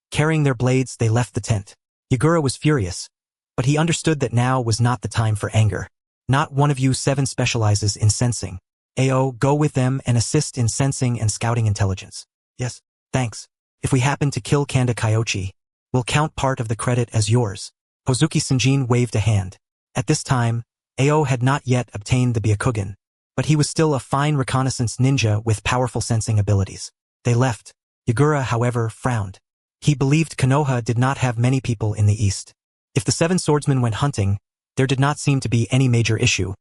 carrying their blades, they left the tent. Yagura was furious, but he understood that now was not the time for anger. Not one of you 7 specializes in sensing. Ao, go with them and assist in sensing and scouting intelligence. Yes, thanks. If we happen to kill Kyoichi, we'll count part of the credit as yours. Hozuki Sanjin waved a hand. At this time, Ao had not yet obtained the Byakugan, but he was still a fine reconnaissance ninja with powerful sensing abilities. They left. Yagura, however, frowned. He believed Konoha did not have many people in the east. If the 7 swordsmen went hunting, there did not seem to be any major issue,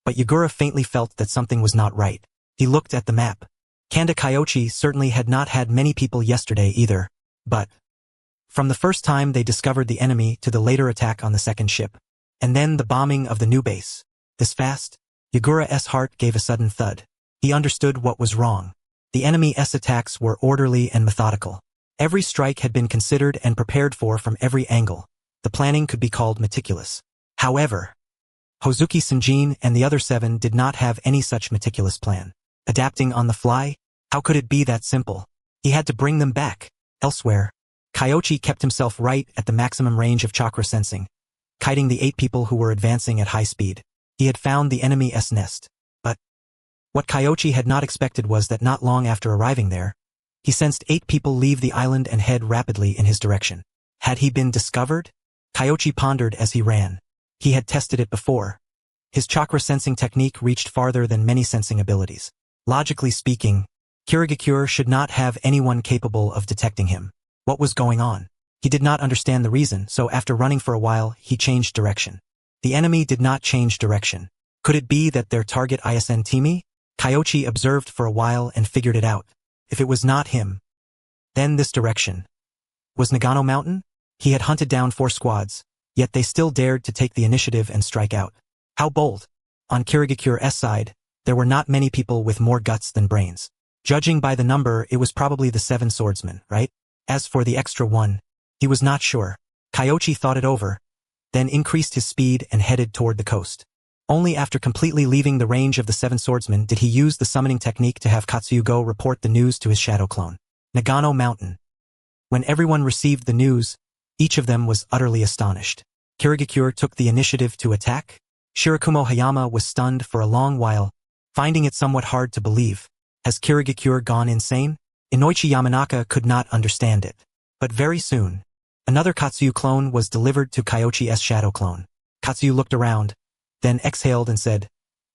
but Yagura faintly felt that something was not right. He looked at the map. Kyoichi certainly had not had many people yesterday either, but from the first time they discovered the enemy to the later attack on the 2nd ship, and then the bombing of the new base. This fast? Yagura's heart gave a sudden thud. He understood what was wrong. The enemy's attacks were orderly and methodical. Every strike had been considered and prepared for from every angle. The planning could be called meticulous. However, Hozuki Sanjin and the other 7 did not have any such meticulous plan. Adapting on the fly? How could it be that simple? He had to bring them back. Elsewhere, Kyoichi kept himself right at the maximum range of chakra sensing, kiting the 8 people who were advancing at high speed. He had found the enemy's nest. But what Kyoichi had not expected was that not long after arriving there, he sensed 8 people leave the island and head rapidly in his direction. Had he been discovered? Kyoichi pondered as he ran. He had tested it before. His chakra sensing technique reached farther than many sensing abilities. Logically speaking, Kirigakure should not have anyone capable of detecting him. What was going on? He did not understand the reason, so after running for a while, he changed direction. The enemy did not change direction. Could it be that their target isn Timi? Kyoichi observed for a while and figured it out. If it was not him, then this direction. Was Nagano Mountain? He had hunted down 4 squads, yet they still dared to take the initiative and strike out. How bold! On Kirigakure's side, there were not many people with more guts than brains. Judging by the number, it was probably the 7 swordsmen, right? As for the extra one, He was not sure. Kyoichi thought it over, then increased his speed and headed toward the coast. Only after completely leaving the range of the seven swordsmen did he use the summoning technique to have Katsugo report the news to his shadow clone. Nagano Mountain. When everyone received the news, each of them was utterly astonished. Kirigakure took the initiative to attack. Shirakumo Hayama was stunned for a long while, finding it somewhat hard to believe. Has Kirigakure gone insane? Inoichi Yamanaka could not understand it. But very soon, another Katsuyu clone was delivered to Kyoichi's shadow clone. Katsuyu looked around, then exhaled and said,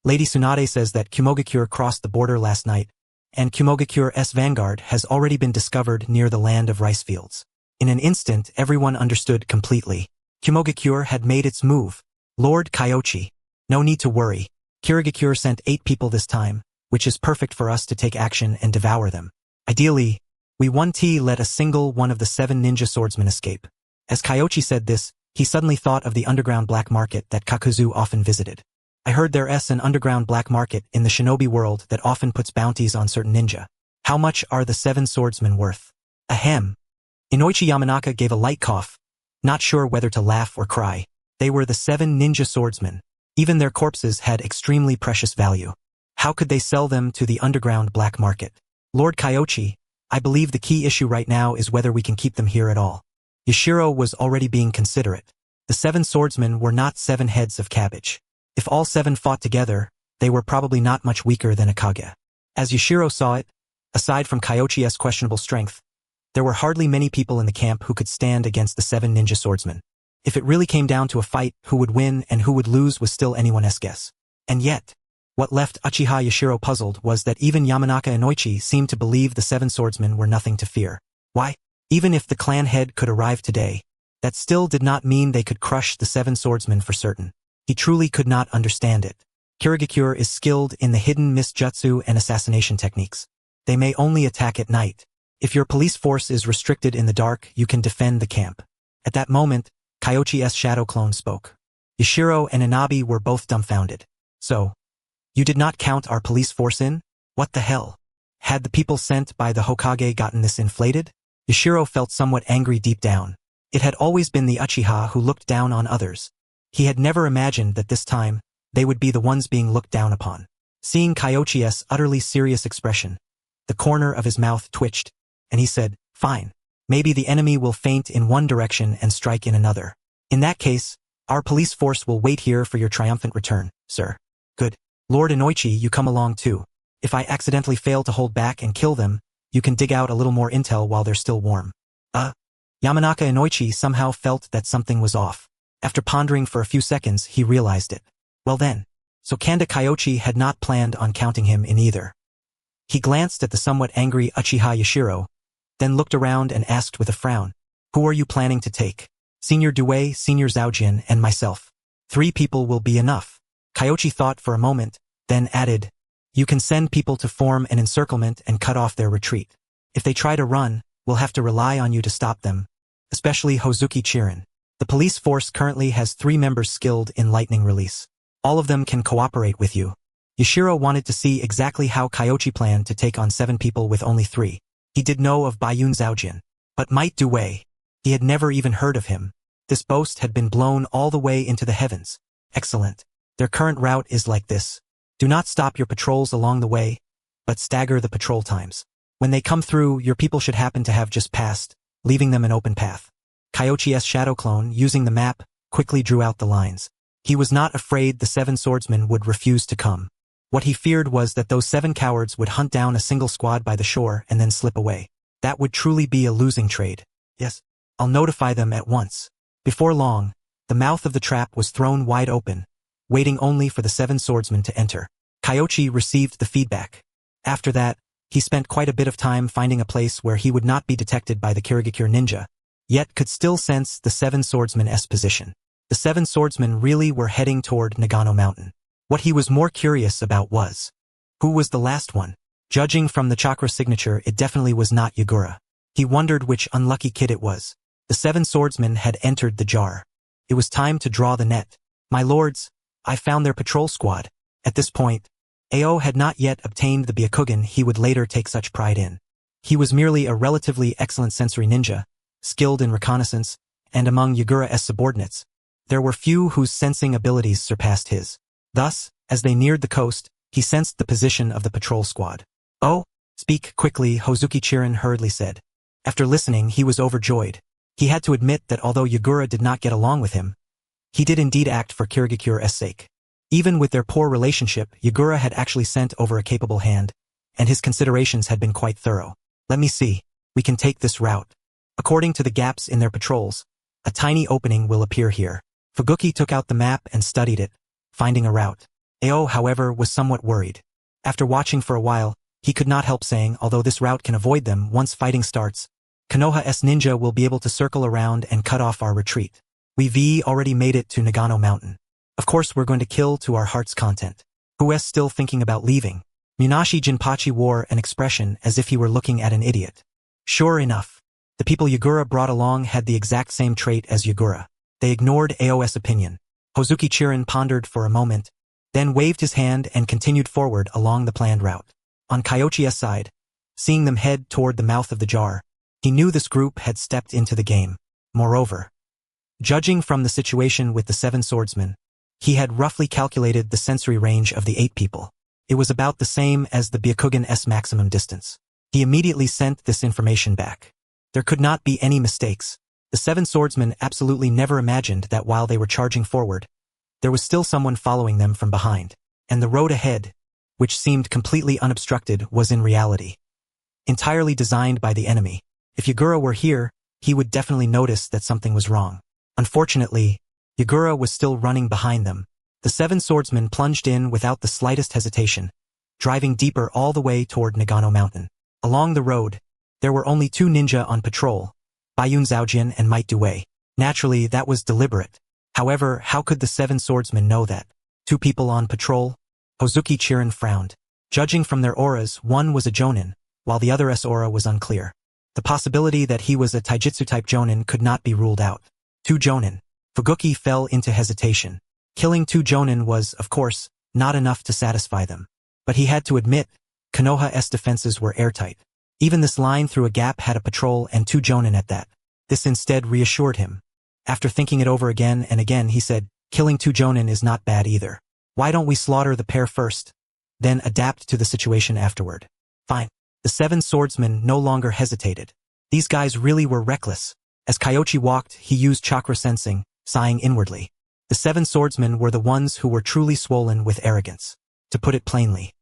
Lady Tsunade says that Kumogakure crossed the border last night, and Kumogakure's vanguard has already been discovered near the land of rice fields. In an instant, everyone understood completely. Kumogakure had made its move. Lord Kyoichi. No need to worry. Kirigakure sent 8 people this time, which is perfect for us to take action and devour them. Ideally, we won't let a single one of the 7 ninja swordsmen escape. As Kyoichi said this, he suddenly thought of the underground black market that Kakuzu often visited. I heard there's an underground black market in the shinobi world that often puts bounties on certain ninja. How much are the 7 swordsmen worth? Ahem. Inoichi Yamanaka gave a light cough, not sure whether to laugh or cry. They were the 7 ninja swordsmen. Even their corpses had extremely precious value. How could they sell them to the underground black market? Lord Kyoichi, I believe the key issue right now is whether we can keep them here at all. Yashiro was already being considerate. The 7 swordsmen were not 7 heads of cabbage. If all 7 fought together, they were probably not much weaker than a Kage. As Yashiro saw it, aside from Kyoichi's questionable strength, there were hardly many people in the camp who could stand against the 7 ninja swordsmen. If it really came down to a fight, who would win and who would lose was still anyone's guess. And yet, what left Uchiha Yashiro puzzled was that even Yamanaka and Inoichi seemed to believe the 7 swordsmen were nothing to fear. Why? Even if the clan head could arrive today, that still did not mean they could crush the 7 swordsmen for certain. He truly could not understand it. Kirigakure is skilled in the hidden mist jutsu and assassination techniques. They may only attack at night. If your police force is restricted in the dark, you can defend the camp. At that moment, Kyoichi's shadow clone spoke. Yashiro and Inabi were both dumbfounded. So, you did not count our police force in? What the hell? Had the people sent by the Hokage gotten this inflated? Yashiro felt somewhat angry deep down. It had always been the Uchiha who looked down on others. He had never imagined that this time, they would be the ones being looked down upon. Seeing Kyoichi's utterly serious expression, the corner of his mouth twitched, and he said, Fine. Maybe the enemy will feint in one direction and strike in another. In that case, our police force will wait here for your triumphant return, sir. Good. Lord Inoichi, you come along too. If I accidentally fail to hold back and kill them, you can dig out a little more intel while they're still warm. Yamanaka Inoichi somehow felt that something was off. After pondering for a few seconds, he realized it. Well then, so Kanda Kyoichi had not planned on counting him in either. He glanced at the somewhat angry Uchiha Yashiro, then looked around and asked with a frown, Who are you planning to take? Senior Due, Senior Zhaojin, and myself. 3 people will be enough. Kyoichi thought for a moment, then added, You can send people to form an encirclement and cut off their retreat. If they try to run, we'll have to rely on you to stop them, especially Hozuki Chirin. The police force currently has 3 members skilled in lightning release. All of them can cooperate with you. Yashiro wanted to see exactly how Kyoichi planned to take on 7 people with only 3. He did know of Bayun Zhaojin, but Might Due, he had never even heard of him. This boast had been blown all the way into the heavens. Excellent. Their current route is like this. Do not stop your patrols along the way, but stagger the patrol times. When they come through, your people should happen to have just passed, leaving them an open path. Kyoichi's shadow clone, using the map, quickly drew out the lines. He was not afraid the 7 swordsmen would refuse to come. What he feared was that those 7 cowards would hunt down a single squad by the shore and then slip away. That would truly be a losing trade. Yes, I'll notify them at once. Before long, the mouth of the trap was thrown wide open, waiting only for the 7 swordsmen to enter. Kyoichi received the feedback. After that, he spent quite a bit of time finding a place where he would not be detected by the Kirigakure ninja, yet could still sense the 7 swordsmen's position. The 7 swordsmen really were heading toward Nagano Mountain. What he was more curious about was, who was the last one? Judging from the chakra signature, it definitely was not Yagura. He wondered which unlucky kid it was. The 7 swordsmen had entered the jar. It was time to draw the net. My lords, I found their patrol squad. At this point, Ao had not yet obtained the Byakugan he would later take such pride in. He was merely a relatively excellent sensory ninja, skilled in reconnaissance, and among Yagura's subordinates, there were few whose sensing abilities surpassed his. Thus, as they neared the coast, he sensed the position of the patrol squad. "Oh, speak quickly," Hozuki Chirin hurriedly said. After listening, he was overjoyed. He had to admit that although Yagura did not get along with him, he did indeed act for Kirigakura's sake. Even with their poor relationship, Yagura had actually sent over a capable hand, and his considerations had been quite thorough. "Let me see. We can take this route. According to the gaps in their patrols, a tiny opening will appear here." Fuguki took out the map and studied it, finding a route. Ao, however, was somewhat worried. After watching for a while, he could not help saying, although this route can avoid them once fighting starts, Konoha's ninja will be able to circle around and cut off our retreat. We've already made it to Nagano Mountain. Of course we're going to kill to our heart's content. Who's still thinking about leaving? Munashi Jinpachi wore an expression as if he were looking at an idiot. Sure enough, the people Yagura brought along had the exact same trait as Yagura. They ignored Ao's opinion. Hozuki Chirin pondered for a moment, then waved his hand and continued forward along the planned route. On Kyoichi's side, seeing them head toward the mouth of the jar, he knew this group had stepped into the game. Moreover, judging from the situation with the 7 swordsmen, he had roughly calculated the sensory range of the 8 people. It was about the same as the Byakugan's maximum distance. He immediately sent this information back. There could not be any mistakes. The 7 swordsmen absolutely never imagined that while they were charging forward, there was still someone following them from behind, and the road ahead, which seemed completely unobstructed, was in reality entirely designed by the enemy. If Yagura were here, he would definitely notice that something was wrong. Unfortunately, Yagura was still running behind them. The 7 swordsmen plunged in without the slightest hesitation, driving deeper all the way toward Nagano Mountain. Along the road, there were only 2 ninja on patrol, Bayun Zhaojin and Might Due. Naturally, that was deliberate. However, how could the 7 swordsmen know that? 2 people on patrol? Hozuki Chirin frowned. Judging from their auras, one was a jonin, while the other's aura was unclear. The possibility that he was a taijutsu-type jonin could not be ruled out. 2 jonin. Fuguki fell into hesitation. Killing 2 jonin was, of course, not enough to satisfy them. But he had to admit, Konoha's defenses were airtight. Even this line through a gap had a patrol and 2 jonin at that. This instead reassured him. After thinking it over again and again, he said, killing 2 jonin is not bad either. Why don't we slaughter the pair first, then adapt to the situation afterward? Fine. The 7 swordsmen no longer hesitated. These guys really were reckless. As Kyoichi walked, he used chakra sensing, sighing inwardly. The 7 swordsmen were the ones who were truly swollen with arrogance. To put it plainly,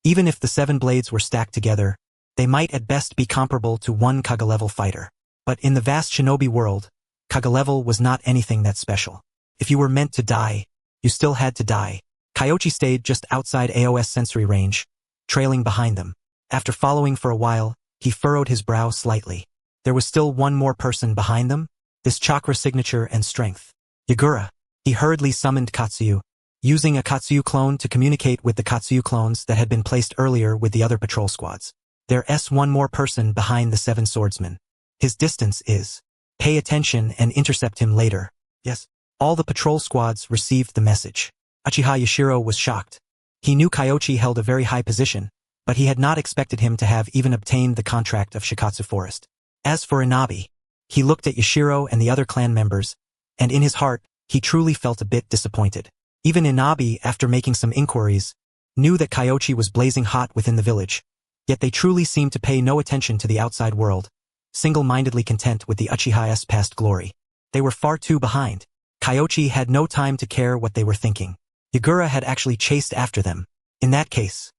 even if the 7 blades were stacked together, they might at best be comparable to one Kage-level fighter. But in the vast shinobi world, Kage-level was not anything that special. If you were meant to die, you still had to die. Kyoichi stayed just outside Ao's sensory range, trailing behind them. After following for a while, he furrowed his brow slightly. There was still one more person behind them, this chakra signature and strength. Yagura. He hurriedly summoned Katsuyu, using a Katsuyu clone to communicate with the Katsuyu clones that had been placed earlier with the other patrol squads. There's one more person behind the 7 swordsmen. His distance is. Pay attention and intercept him later. Yes. All the patrol squads received the message. Uchiha Yashiro was shocked. He knew Kyoichi held a very high position, but he had not expected him to have even obtained the contract of Shikatsu Forest. As for Inabi, he looked at Yashiro and the other clan members, and in his heart, he truly felt a bit disappointed. Even Inabi, after making some inquiries, knew that Kyoichi was blazing hot within the village, yet they truly seemed to pay no attention to the outside world, single-mindedly content with the Uchiha's past glory. They were far too behind. Kyoichi had no time to care what they were thinking. Yagura had actually chased after them. In that case,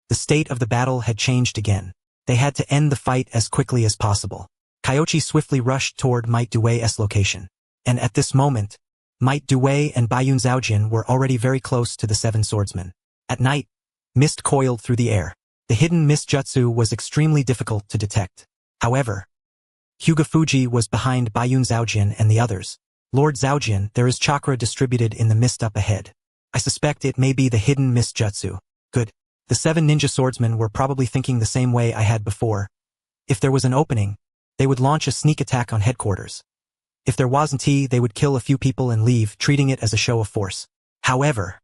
the state of the battle had changed again. They had to end the fight as quickly as possible. Kyoichi swiftly rushed toward Might Due's location. And at this moment, Might Due and Bayun Zhaojin were already very close to the 7 swordsmen. At night, mist coiled through the air. The hidden mist jutsu was extremely difficult to detect. However, Hyuga Fuji was behind Bayun Zhaojin and the others. Lord Zhaojin, there is chakra distributed in the mist up ahead. I suspect it may be the hidden mist jutsu. Good. The 7 ninja swordsmen were probably thinking the same way I had before. If there was an opening, they would launch a sneak attack on headquarters. If there wasn't, they would kill a few people and leave, treating it as a show of force. However,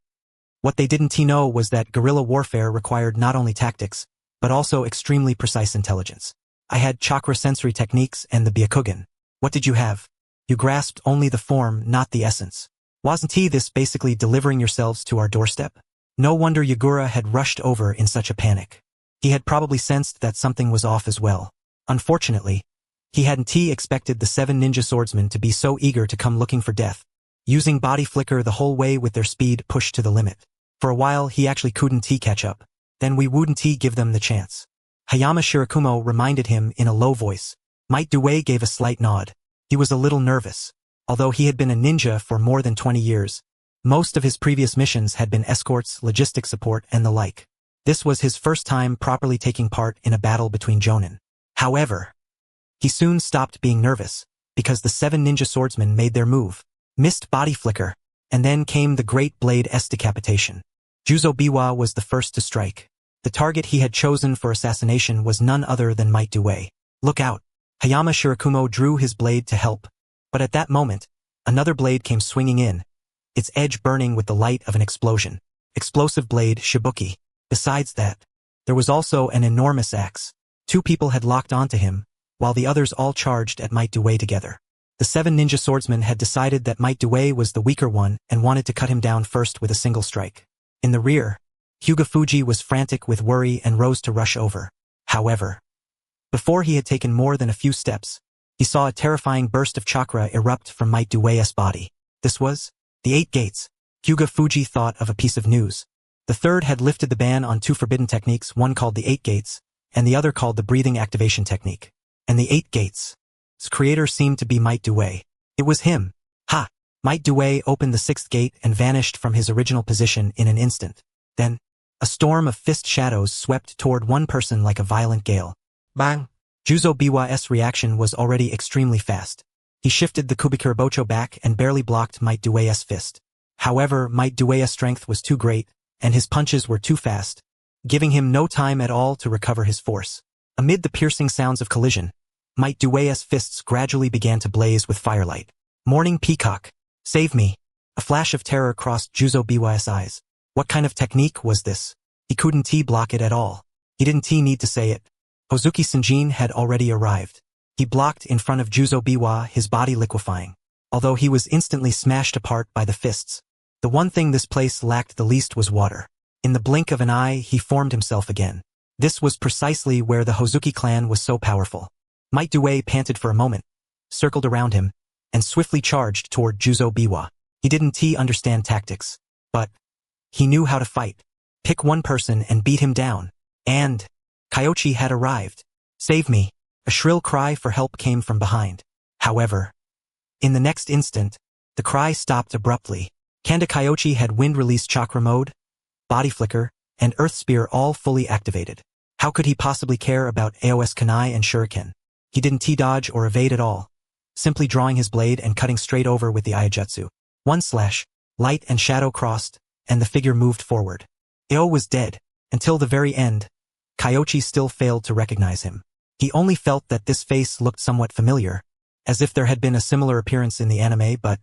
what they didn't know was that guerrilla warfare required not only tactics, but also extremely precise intelligence. I had chakra sensory techniques and the Byakugan. What did you have? You grasped only the form, not the essence. Wasn't this basically delivering yourselves to our doorstep? No wonder Yagura had rushed over in such a panic. He had probably sensed that something was off as well. Unfortunately, he hadn't expected the 7 ninja swordsmen to be so eager to come looking for death, using body flicker the whole way with their speed pushed to the limit. For a while he actually couldn't catch up. Then we wouldn't give them the chance. Hayama Shirakumo reminded him in a low voice. Might Due gave a slight nod. He was a little nervous. Although he had been a ninja for more than 20 years, most of his previous missions had been escorts, logistic support, and the like. This was his first time properly taking part in a battle between jonin. However, he soon stopped being nervous, because the 7 ninja swordsmen made their move, missed body flicker, and then came the Great Blade S decapitation. Juzo Biwa was the first to strike. The target he had chosen for assassination was none other than Might Due. Look out! Hayama Shirakumo drew his blade to help, but at that moment, another blade came swinging in, its edge burning with the light of an explosion. Explosive blade Shibuki. Besides that, there was also an enormous axe. 2 people had locked onto him, while the others all charged at Might Due together. The 7 ninja swordsmen had decided that Might Due was the weaker one and wanted to cut him down first with a single strike. In the rear, Hyuga Fuji was frantic with worry and rose to rush over. However, before he had taken more than a few steps, he saw a terrifying burst of chakra erupt from Might Due's body. This was the 8 gates. Hyuga Fuji thought of a piece of news. The third had lifted the ban on 2 forbidden techniques, one called the 8 gates, and the other called the breathing activation technique. And the 8 gates' creator seemed to be Might Due. It was him. Ha! Might Due opened the 6th gate and vanished from his original position in an instant. Then, a storm of fist shadows swept toward one person like a violent gale. Bang! Juzo Biwa's reaction was already extremely fast. He shifted the Kubikurabocho back and barely blocked Might Due's fist. However, Might Due's strength was too great, and his punches were too fast, giving him no time at all to recover his force. Amid the piercing sounds of collision, Might Due's fists gradually began to blaze with firelight. Morning Peacock! Save me! A flash of terror crossed Juzo Biwa's eyes. What kind of technique was this? He couldn't block it at all. He didn't need to say it. Hozuki Sanjin had already arrived. He blocked in front of Juzo Biwa, his body liquefying. Although he was instantly smashed apart by the fists, the one thing this place lacked the least was water. In the blink of an eye, he formed himself again. This was precisely where the Hozuki clan was so powerful. Might Due panted for a moment, circled around him, and swiftly charged toward Juzo Biwa. He didn't understand tactics, but he knew how to fight. Pick one person and beat him down. And Kyoichi had arrived. Save me! A shrill cry for help came from behind. However, in the next instant, the cry stopped abruptly. Kanda Kyoichi had wind-release chakra mode, body flicker, and earth spear all fully activated. How could he possibly care about AOS Kunai and Shuriken? He didn't dodge or evade at all, simply drawing his blade and cutting straight over with the Iajutsu. One slash, light and shadow crossed, and the figure moved forward. Ao was dead. Until the very end, Kyoichi still failed to recognize him. He only felt that this face looked somewhat familiar, as if there had been a similar appearance in the anime, but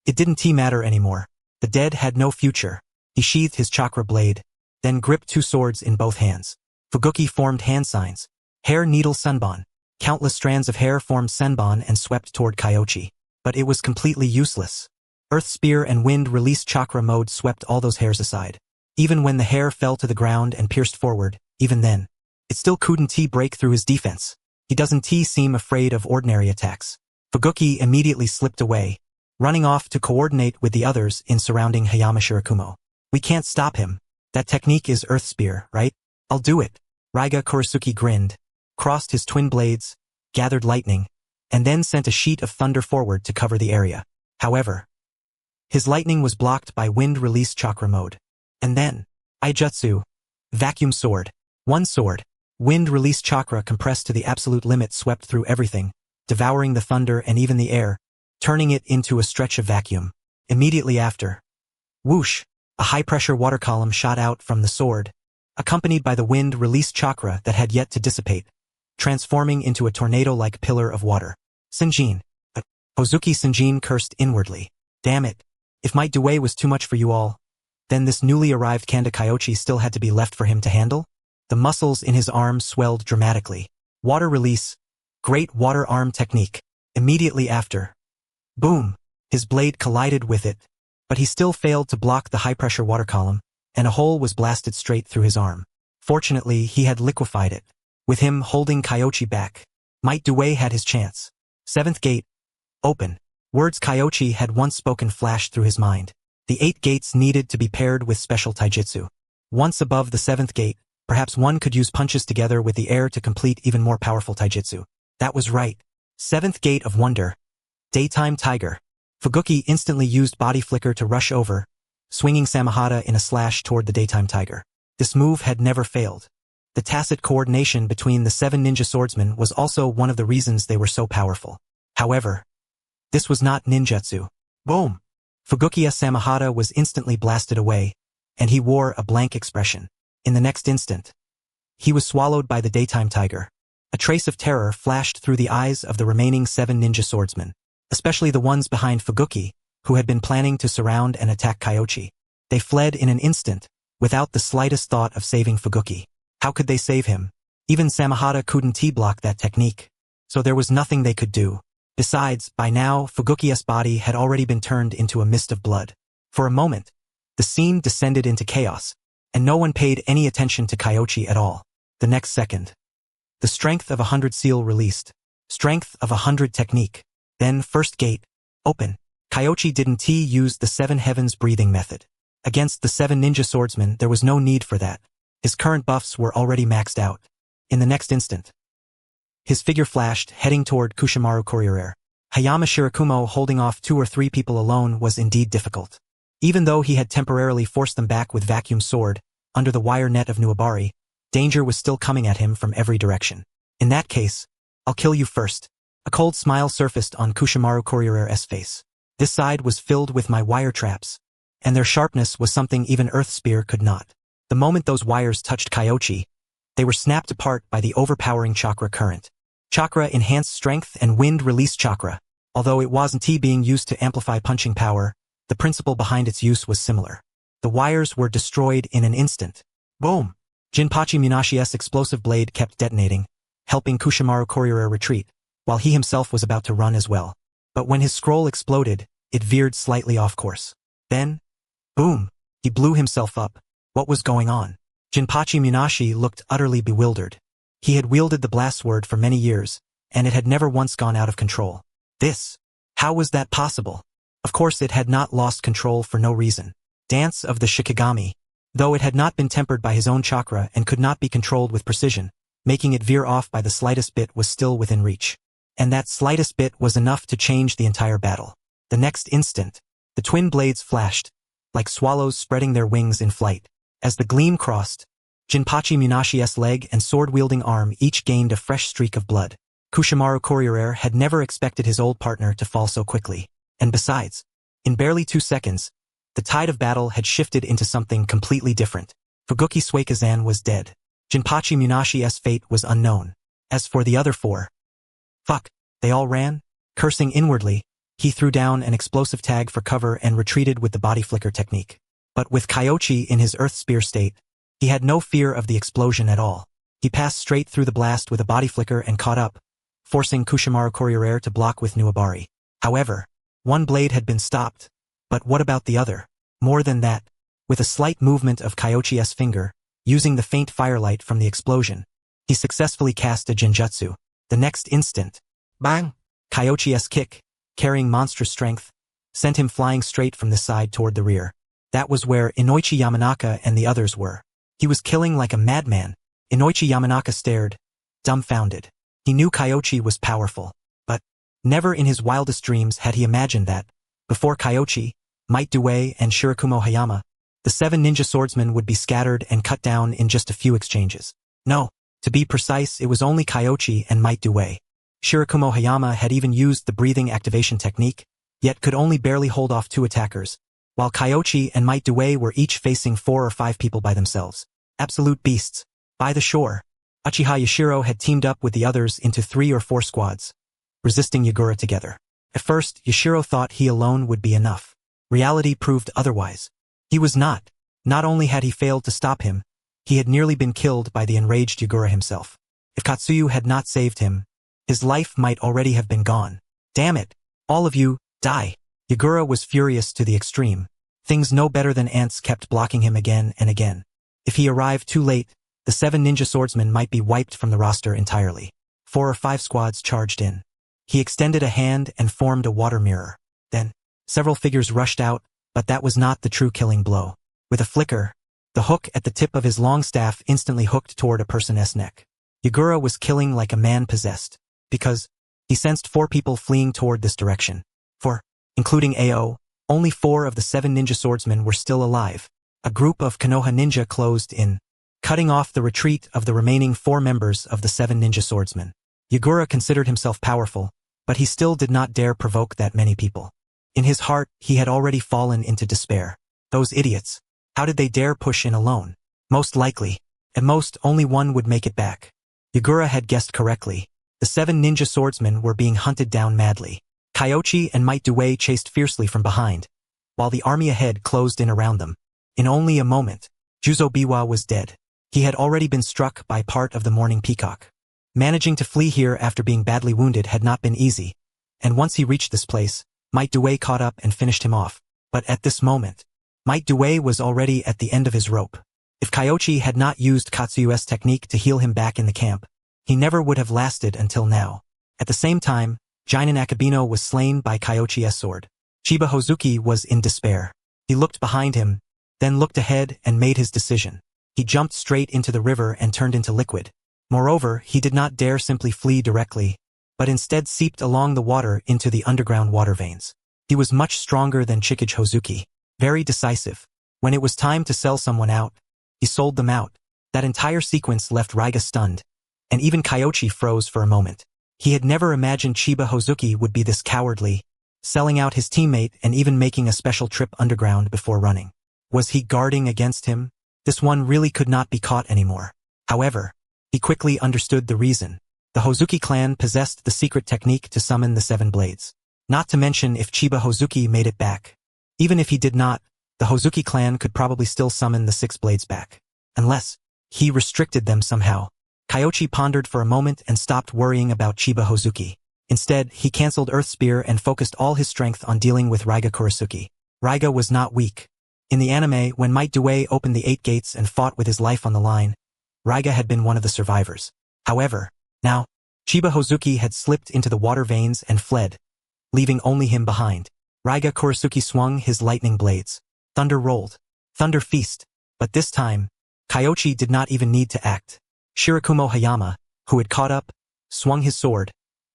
it didn't matter anymore. The dead had no future. He sheathed his chakra blade, then gripped 2 swords in both hands. Fuguki formed hand signs. Hair needle sunban. Countless strands of hair formed senban and swept toward Kyoichi. But it was completely useless. Earth spear and wind release chakra mode swept all those hairs aside. Even when the hair fell to the ground and pierced forward, even then, it still couldn't break through his defense. He doesn't seem afraid of ordinary attacks. Fuguki immediately slipped away, running off to coordinate with the others in surrounding Hayama Shirakumo. We can't stop him. That technique is Earth Spear, right? I'll do it. Raiga Kurisuke grinned, crossed his twin blades, gathered lightning, and then sent a sheet of thunder forward to cover the area. However, his lightning was blocked by wind-release chakra mode. And then, Aijutsu, vacuum sword, one sword, wind-release chakra compressed to the absolute limit swept through everything, devouring the thunder and even the air, turning it into a stretch of vacuum. Immediately after, whoosh, a high-pressure water column shot out from the sword, accompanied by the wind-release chakra that had yet to dissipate, transforming into a tornado-like pillar of water. Sanjin. Hozuki Sanjin cursed inwardly. Damn it. If Might Due was too much for you all, then this newly arrived Kanda Kyoichi still had to be left for him to handle? The muscles in his arms swelled dramatically. Water release. Great water arm technique. Immediately after, boom, his blade collided with it, but he still failed to block the high-pressure water column, and a hole was blasted straight through his arm. Fortunately, he had liquefied it. With him holding Kyoichi back, Might Due had his chance. Seventh gate, open. Words Kyoichi had once spoken flashed through his mind. The 8 gates needed to be paired with special taijutsu. Once above the 7th gate, perhaps one could use punches together with the air to complete even more powerful taijutsu. That was right. 7th gate of wonder. Daytime tiger. Fuguki instantly used body flicker to rush over, swinging Samahata in a slash toward the daytime tiger. This move had never failed. The tacit coordination between the 7 ninja swordsmen was also one of the reasons they were so powerful. However, this was not ninjutsu. Boom! Fuguki's Samahata was instantly blasted away, and he wore a blank expression. In the next instant, he was swallowed by the daytime tiger. A trace of terror flashed through the eyes of the remaining 7 ninja swordsmen, especially the ones behind Fuguki, who had been planning to surround and attack Kyoichi. They fled in an instant, without the slightest thought of saving Fuguki. How could they save him? Even Samahata couldn't T-block that technique, so there was nothing they could do. Besides, by now, Fuguki's body had already been turned into a mist of blood. For a moment, the scene descended into chaos, and no one paid any attention to Kyoichi at all. The next second, the strength of 100 seal released. Strength of 100 technique. Then first gate, open. Kyoichi didn't use the 7 heavens breathing method. Against the 7 ninja swordsmen, there was no need for that. His current buffs were already maxed out. In the next instant, his figure flashed, heading toward Kushimaru Koryure. Hayama Shirakumo holding off 2 or 3 people alone was indeed difficult. Even though he had temporarily forced them back with vacuum sword, under the wire net of Nuabari, danger was still coming at him from every direction. In that case, I'll kill you first. A cold smile surfaced on Kushimaru Koryure's face. This side was filled with my wire traps, and their sharpness was something even Earth Spear could not. The moment those wires touched Kyoichi, they were snapped apart by the overpowering chakra current. Chakra enhanced strength and wind released chakra. Although it wasn't being used to amplify punching power, the principle behind its use was similar. The wires were destroyed in an instant. Boom! Jinpachi Munashi's explosive blade kept detonating, helping Kushimaru Koryure retreat, while he himself was about to run as well. But when his scroll exploded, it veered slightly off course. Then, boom! He blew himself up. What was going on? Jinpachi Munashi looked utterly bewildered. He had wielded the blast sword for many years, and it had never once gone out of control. How was that possible? Of course it had not lost control for no reason. Dance of the Shikigami. Though it had not been tempered by his own chakra and could not be controlled with precision, making it veer off by the slightest bit was still within reach. And that slightest bit was enough to change the entire battle. The next instant, the twin blades flashed, like swallows spreading their wings in flight. As the gleam crossed, Jinpachi Munashi's leg and sword-wielding arm each gained a fresh streak of blood. Kushimaru Koryure had never expected his old partner to fall so quickly. And besides, in barely 2 seconds, the tide of battle had shifted into something completely different. Fuguki Suikazan was dead. Jinpachi Munashi's fate was unknown. As for the other 4, they all ran? Cursing inwardly, he threw down an explosive tag for cover and retreated with the body flicker technique. But with Kyoichi in his Earth Spear state, he had no fear of the explosion at all. He passed straight through the blast with a body flicker and caught up, forcing Kushimaru Koryure to block with Nuabari. However, one blade had been stopped, but what about the other? More than that, with a slight movement of Kyoichi's finger, using the faint firelight from the explosion, he successfully cast a genjutsu. The next instant, bang! Kyoichi's kick, carrying monstrous strength, sent him flying straight from the side toward the rear. That was where Inoichi Yamanaka and the others were. He was killing like a madman. Inoichi Yamanaka stared, dumbfounded. He knew Kyoichi was powerful, but never in his wildest dreams had he imagined that, before Kyoichi, Might Due, and Shirakumo Hayama, the 7 ninja swordsmen would be scattered and cut down in just a few exchanges. No, to be precise, it was only Kyoichi and Might Due. Shirakumo Hayama had even used the breathing activation technique, yet could only barely hold off 2 attackers, while Kyoichi and Might Due were each facing 4 or 5 people by themselves. Absolute beasts. By the shore, Uchiha Yashiro had teamed up with the others into 3 or 4 squads, resisting Yagura together. At first, Yashiro thought he alone would be enough. Reality proved otherwise. He was not. Not only had he failed to stop him, he had nearly been killed by the enraged Yagura himself. If Katsuyu had not saved him, his life might already have been gone. Damn it! All of you, die! Yagura was furious to the extreme. Things no better than ants kept blocking him again and again. If he arrived too late, the 7 ninja swordsmen might be wiped from the roster entirely. 4 or 5 squads charged in. He extended a hand and formed a water mirror. Then, several figures rushed out, but that was not the true killing blow. With a flicker, the hook at the tip of his long staff instantly hooked toward a person's neck. Yagura was killing like a man possessed, because he sensed 4 people fleeing toward this direction. For, including AO, only 4 of the 7 ninja swordsmen were still alive. A group of Konoha ninja closed in, cutting off the retreat of the remaining 4 members of the 7 ninja swordsmen. Yagura considered himself powerful, but he still did not dare provoke that many people. In his heart, he had already fallen into despair. Those idiots. How did they dare push in alone? Most likely, at most, only one would make it back. Yagura had guessed correctly. The 7 ninja swordsmen were being hunted down madly. Kyoichi and Might Due chased fiercely from behind, while the army ahead closed in around them. In only a moment, Juzo Biwa was dead. He had already been struck by part of the Morning Peacock. Managing to flee here after being badly wounded had not been easy, and once he reached this place, Might Due caught up and finished him off. But at this moment, Might Due was already at the end of his rope. If Kyoichi had not used Katsuyu's technique to heal him back in the camp, he never would have lasted until now. At the same time, Jinin Akabino was slain by Kyoichi's sword. Chiba Hozuki was in despair. He looked behind him, then looked ahead and made his decision. He jumped straight into the river and turned into liquid. Moreover, he did not dare simply flee directly, but instead seeped along the water into the underground water veins. He was much stronger than Chikage Hozuki, very decisive. When it was time to sell someone out, he sold them out. That entire sequence left Raiga stunned, and even Kyoichi froze for a moment. He had never imagined Chiba Hozuki would be this cowardly, selling out his teammate and even making a special trip underground before running. Was he guarding against him? This one really could not be caught anymore. However, he quickly understood the reason. The Hozuki clan possessed the secret technique to summon the 7 blades. Not to mention if Chiba Hozuki made it back. Even if he did not, the Hozuki clan could probably still summon the 6 blades back. Unless he restricted them somehow. Kyoichi pondered for a moment and stopped worrying about Chiba Hozuki. Instead, he cancelled Earth Spear and focused all his strength on dealing with Raiga Kurisuki. Raiga was not weak. In the anime, when Might Due opened the 8 gates and fought with his life on the line, Raiga had been one of the survivors. However, now, Chiba Hozuki had slipped into the water veins and fled, leaving only him behind. Raiga Kurisuki swung his lightning blades. Thunder rolled. Thunder feast. But this time, Kyoichi did not even need to act. Shirakumo Hayama, who had caught up, swung his sword,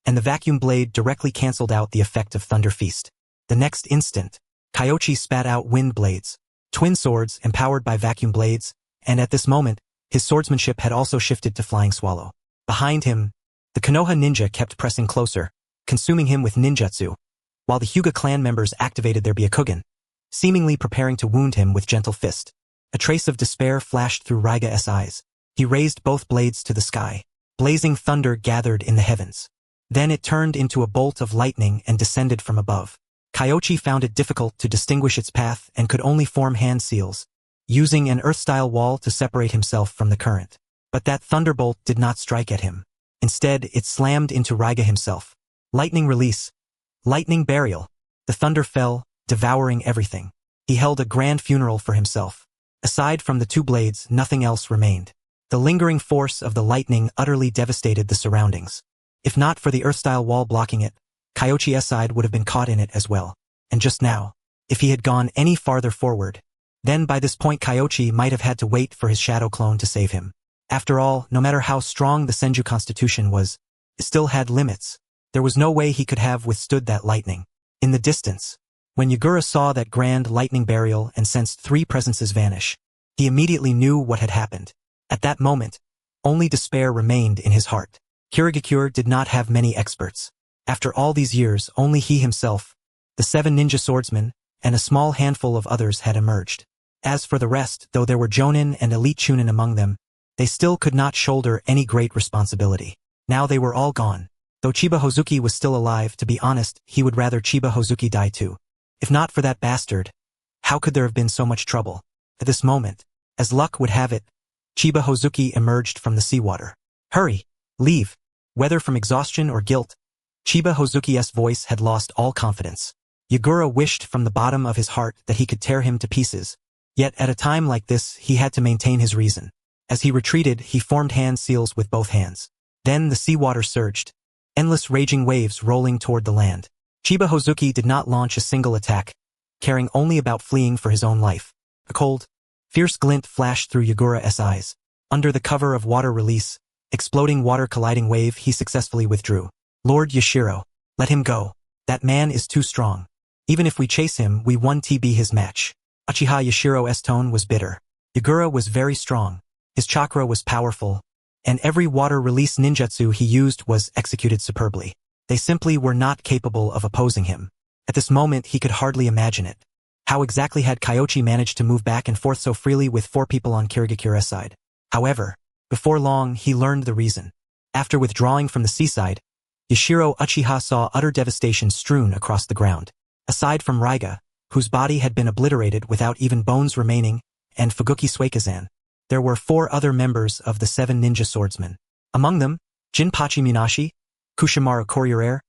and the vacuum blade directly cancelled out the effect of Thunder Feast. The next instant, Kyoichi spat out wind blades, twin swords empowered by vacuum blades, and at this moment, his swordsmanship had also shifted to Flying Swallow. Behind him, the Konoha ninja kept pressing closer, consuming him with ninjutsu, while the Hyuga clan members activated their Byakugan, seemingly preparing to wound him with gentle fist. A trace of despair flashed through Raiga's eyes. He raised both blades to the sky. Blazing thunder gathered in the heavens. Then it turned into a bolt of lightning and descended from above. Kyoichi found it difficult to distinguish its path and could only form hand seals, using an earth-style wall to separate himself from the current. But that thunderbolt did not strike at him. Instead, it slammed into Raiga himself. Lightning release. Lightning burial. The thunder fell, devouring everything. He held a grand funeral for himself. Aside from the 2 blades, nothing else remained. The lingering force of the lightning utterly devastated the surroundings. If not for the earth-style wall blocking it, Kyoichi's side would have been caught in it as well. And just now, if he had gone any farther forward, then by this point Kyoichi might have had to wait for his shadow clone to save him. After all, no matter how strong the Senju constitution was, it still had limits. There was no way he could have withstood that lightning. In the distance, when Yagura saw that grand lightning burial and sensed 3 presences vanish, he immediately knew what had happened. At that moment, only despair remained in his heart. Kirigakure did not have many experts. After all these years, only he himself, the 7 ninja swordsmen, and a small handful of others had emerged. As for the rest, though there were jonin and elite chunin among them, they still could not shoulder any great responsibility. Now they were all gone. Though Chiba Hozuki was still alive, to be honest, he would rather Chiba Hozuki die too. If not for that bastard, how could there have been so much trouble? At this moment, as luck would have it, Chiba Hozuki emerged from the seawater. Hurry! Leave! Whether from exhaustion or guilt, Chiba Hozuki's voice had lost all confidence. Yagura wished from the bottom of his heart that he could tear him to pieces. Yet at a time like this, he had to maintain his reason. As he retreated, he formed hand seals with both hands. Then the seawater surged, endless raging waves rolling toward the land. Chiba Hozuki did not launch a single attack, caring only about fleeing for his own life. A cold, fierce glint flashed through Yagura's eyes. Under the cover of water release, exploding water colliding wave, he successfully withdrew. Lord Yashiro, let him go. That man is too strong. Even if we chase him, we won't be his match. Uchiha Yashiro's tone was bitter. Yagura was very strong. His chakra was powerful, and every water release ninjutsu he used was executed superbly. They simply were not capable of opposing him. At this moment he could hardly imagine it. How exactly had Kyoichi managed to move back and forth so freely with 4 people on Kirigakura's side? However, before long he learned the reason. After withdrawing from the seaside, Yashiro Uchiha saw utter devastation strewn across the ground. Aside from Raiga, whose body had been obliterated without even bones remaining, and Fuguki Suikazan, there were 4 other members of the 7 ninja swordsmen. Among them, Jinpachi Munashi, Kushimaru Koryurare,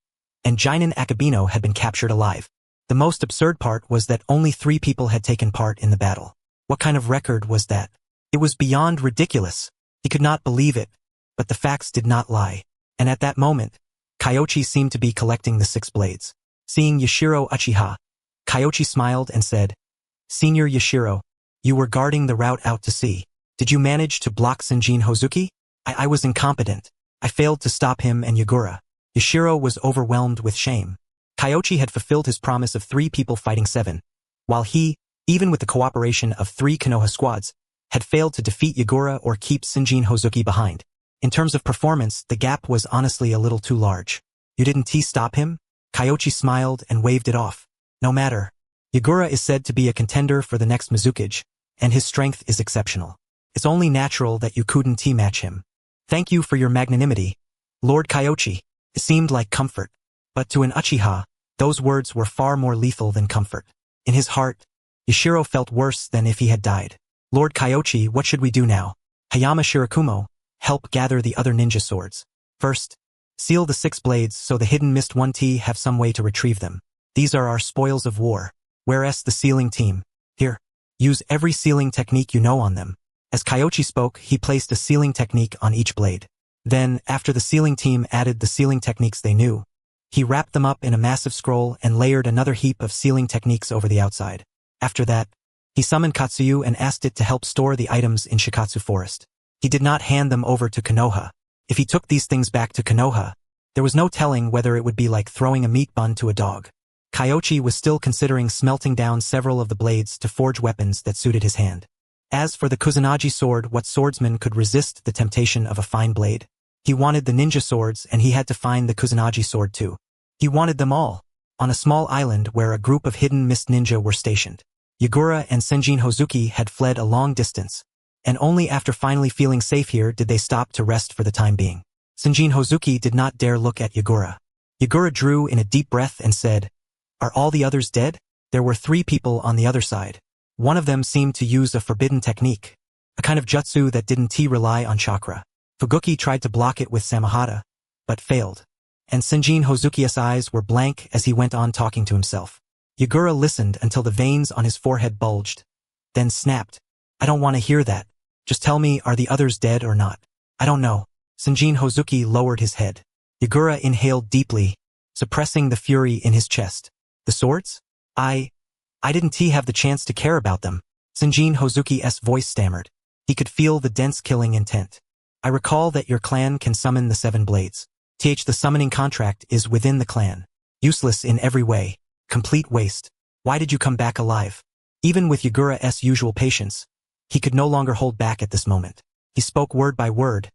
and Jinin Akabino had been captured alive. The most absurd part was that only 3 people had taken part in the battle. What kind of record was that? It was beyond ridiculous. He could not believe it, but the facts did not lie. And at that moment, Kyoichi seemed to be collecting the 6 blades. Seeing Yashiro Uchiha, Kyoichi smiled and said, "Senior Yashiro, you were guarding the route out to sea. Did you manage to block Senjin Hozuki?" I was incompetent. I failed to stop him and Yagura." Yashiro was overwhelmed with shame. Kyoichi had fulfilled his promise of 3 people fighting 7, while he, even with the cooperation of 3 Konoha squads, had failed to defeat Yagura or keep Senjin Hozuki behind. In terms of performance, the gap was honestly a little too large. "You didn't stop him?" Kyoichi smiled and waved it off. "No matter. Yagura is said to be a contender for the next Mizukage, and his strength is exceptional. It's only natural that you couldn't match him. Thank you for your magnanimity, Lord Kyoichi." It seemed like comfort, but to an Uchiha, those words were far more lethal than comfort. In his heart, Yashiro felt worse than if he had died. "Lord Kyoichi, what should we do now?" "Hayama Shirakumo, help gather the other ninja swords. First, seal the 6 blades so the hidden mist 1T have some way to retrieve them. These are our spoils of war. Whereas the sealing team, here, use every sealing technique you know on them." As Kyoichi spoke, he placed a sealing technique on each blade. Then, after the sealing team added the sealing techniques they knew, he wrapped them up in a massive scroll and layered another heap of sealing techniques over the outside. After that, he summoned Katsuyu and asked it to help store the items in Shikatsu Forest. He did not hand them over to Konoha. If he took these things back to Konoha, there was no telling whether it would be like throwing a meat bun to a dog. Kyoichi was still considering smelting down several of the blades to forge weapons that suited his hand. As for the Kusanagi sword, what swordsman could resist the temptation of a fine blade? He wanted the ninja swords, and he had to find the Kusanagi sword too. He wanted them all, on a small island where a group of hidden mist ninja were stationed. Yagura and Senjin Hozuki had fled a long distance, and only after finally feeling safe here did they stop to rest for the time being. Senjin Hozuki did not dare look at Yagura. Yagura drew in a deep breath and said, "Are all the others dead?" There were 3 people on the other side. One of them seemed to use a forbidden technique, a kind of jutsu that didn't rely on chakra. Fuguki tried to block it with Samahata, but failed. And Senjin Hozuki's eyes were blank as he went on talking to himself. Yagura listened until the veins on his forehead bulged, then snapped, "I don't want to hear that. Just tell me, are the others dead or not?" "I don't know." Senjin Hozuki lowered his head. Yagura inhaled deeply, suppressing the fury in his chest. "The swords? I didn't have the chance to care about them." Senjin Hozuki's voice stammered. He could feel the dense killing intent. "I recall that your clan can summon the 7 blades. The summoning contract is within the clan. Useless in every way. Complete waste. Why did you come back alive?" Even with Yagura's usual patience, he could no longer hold back at this moment. He spoke word by word,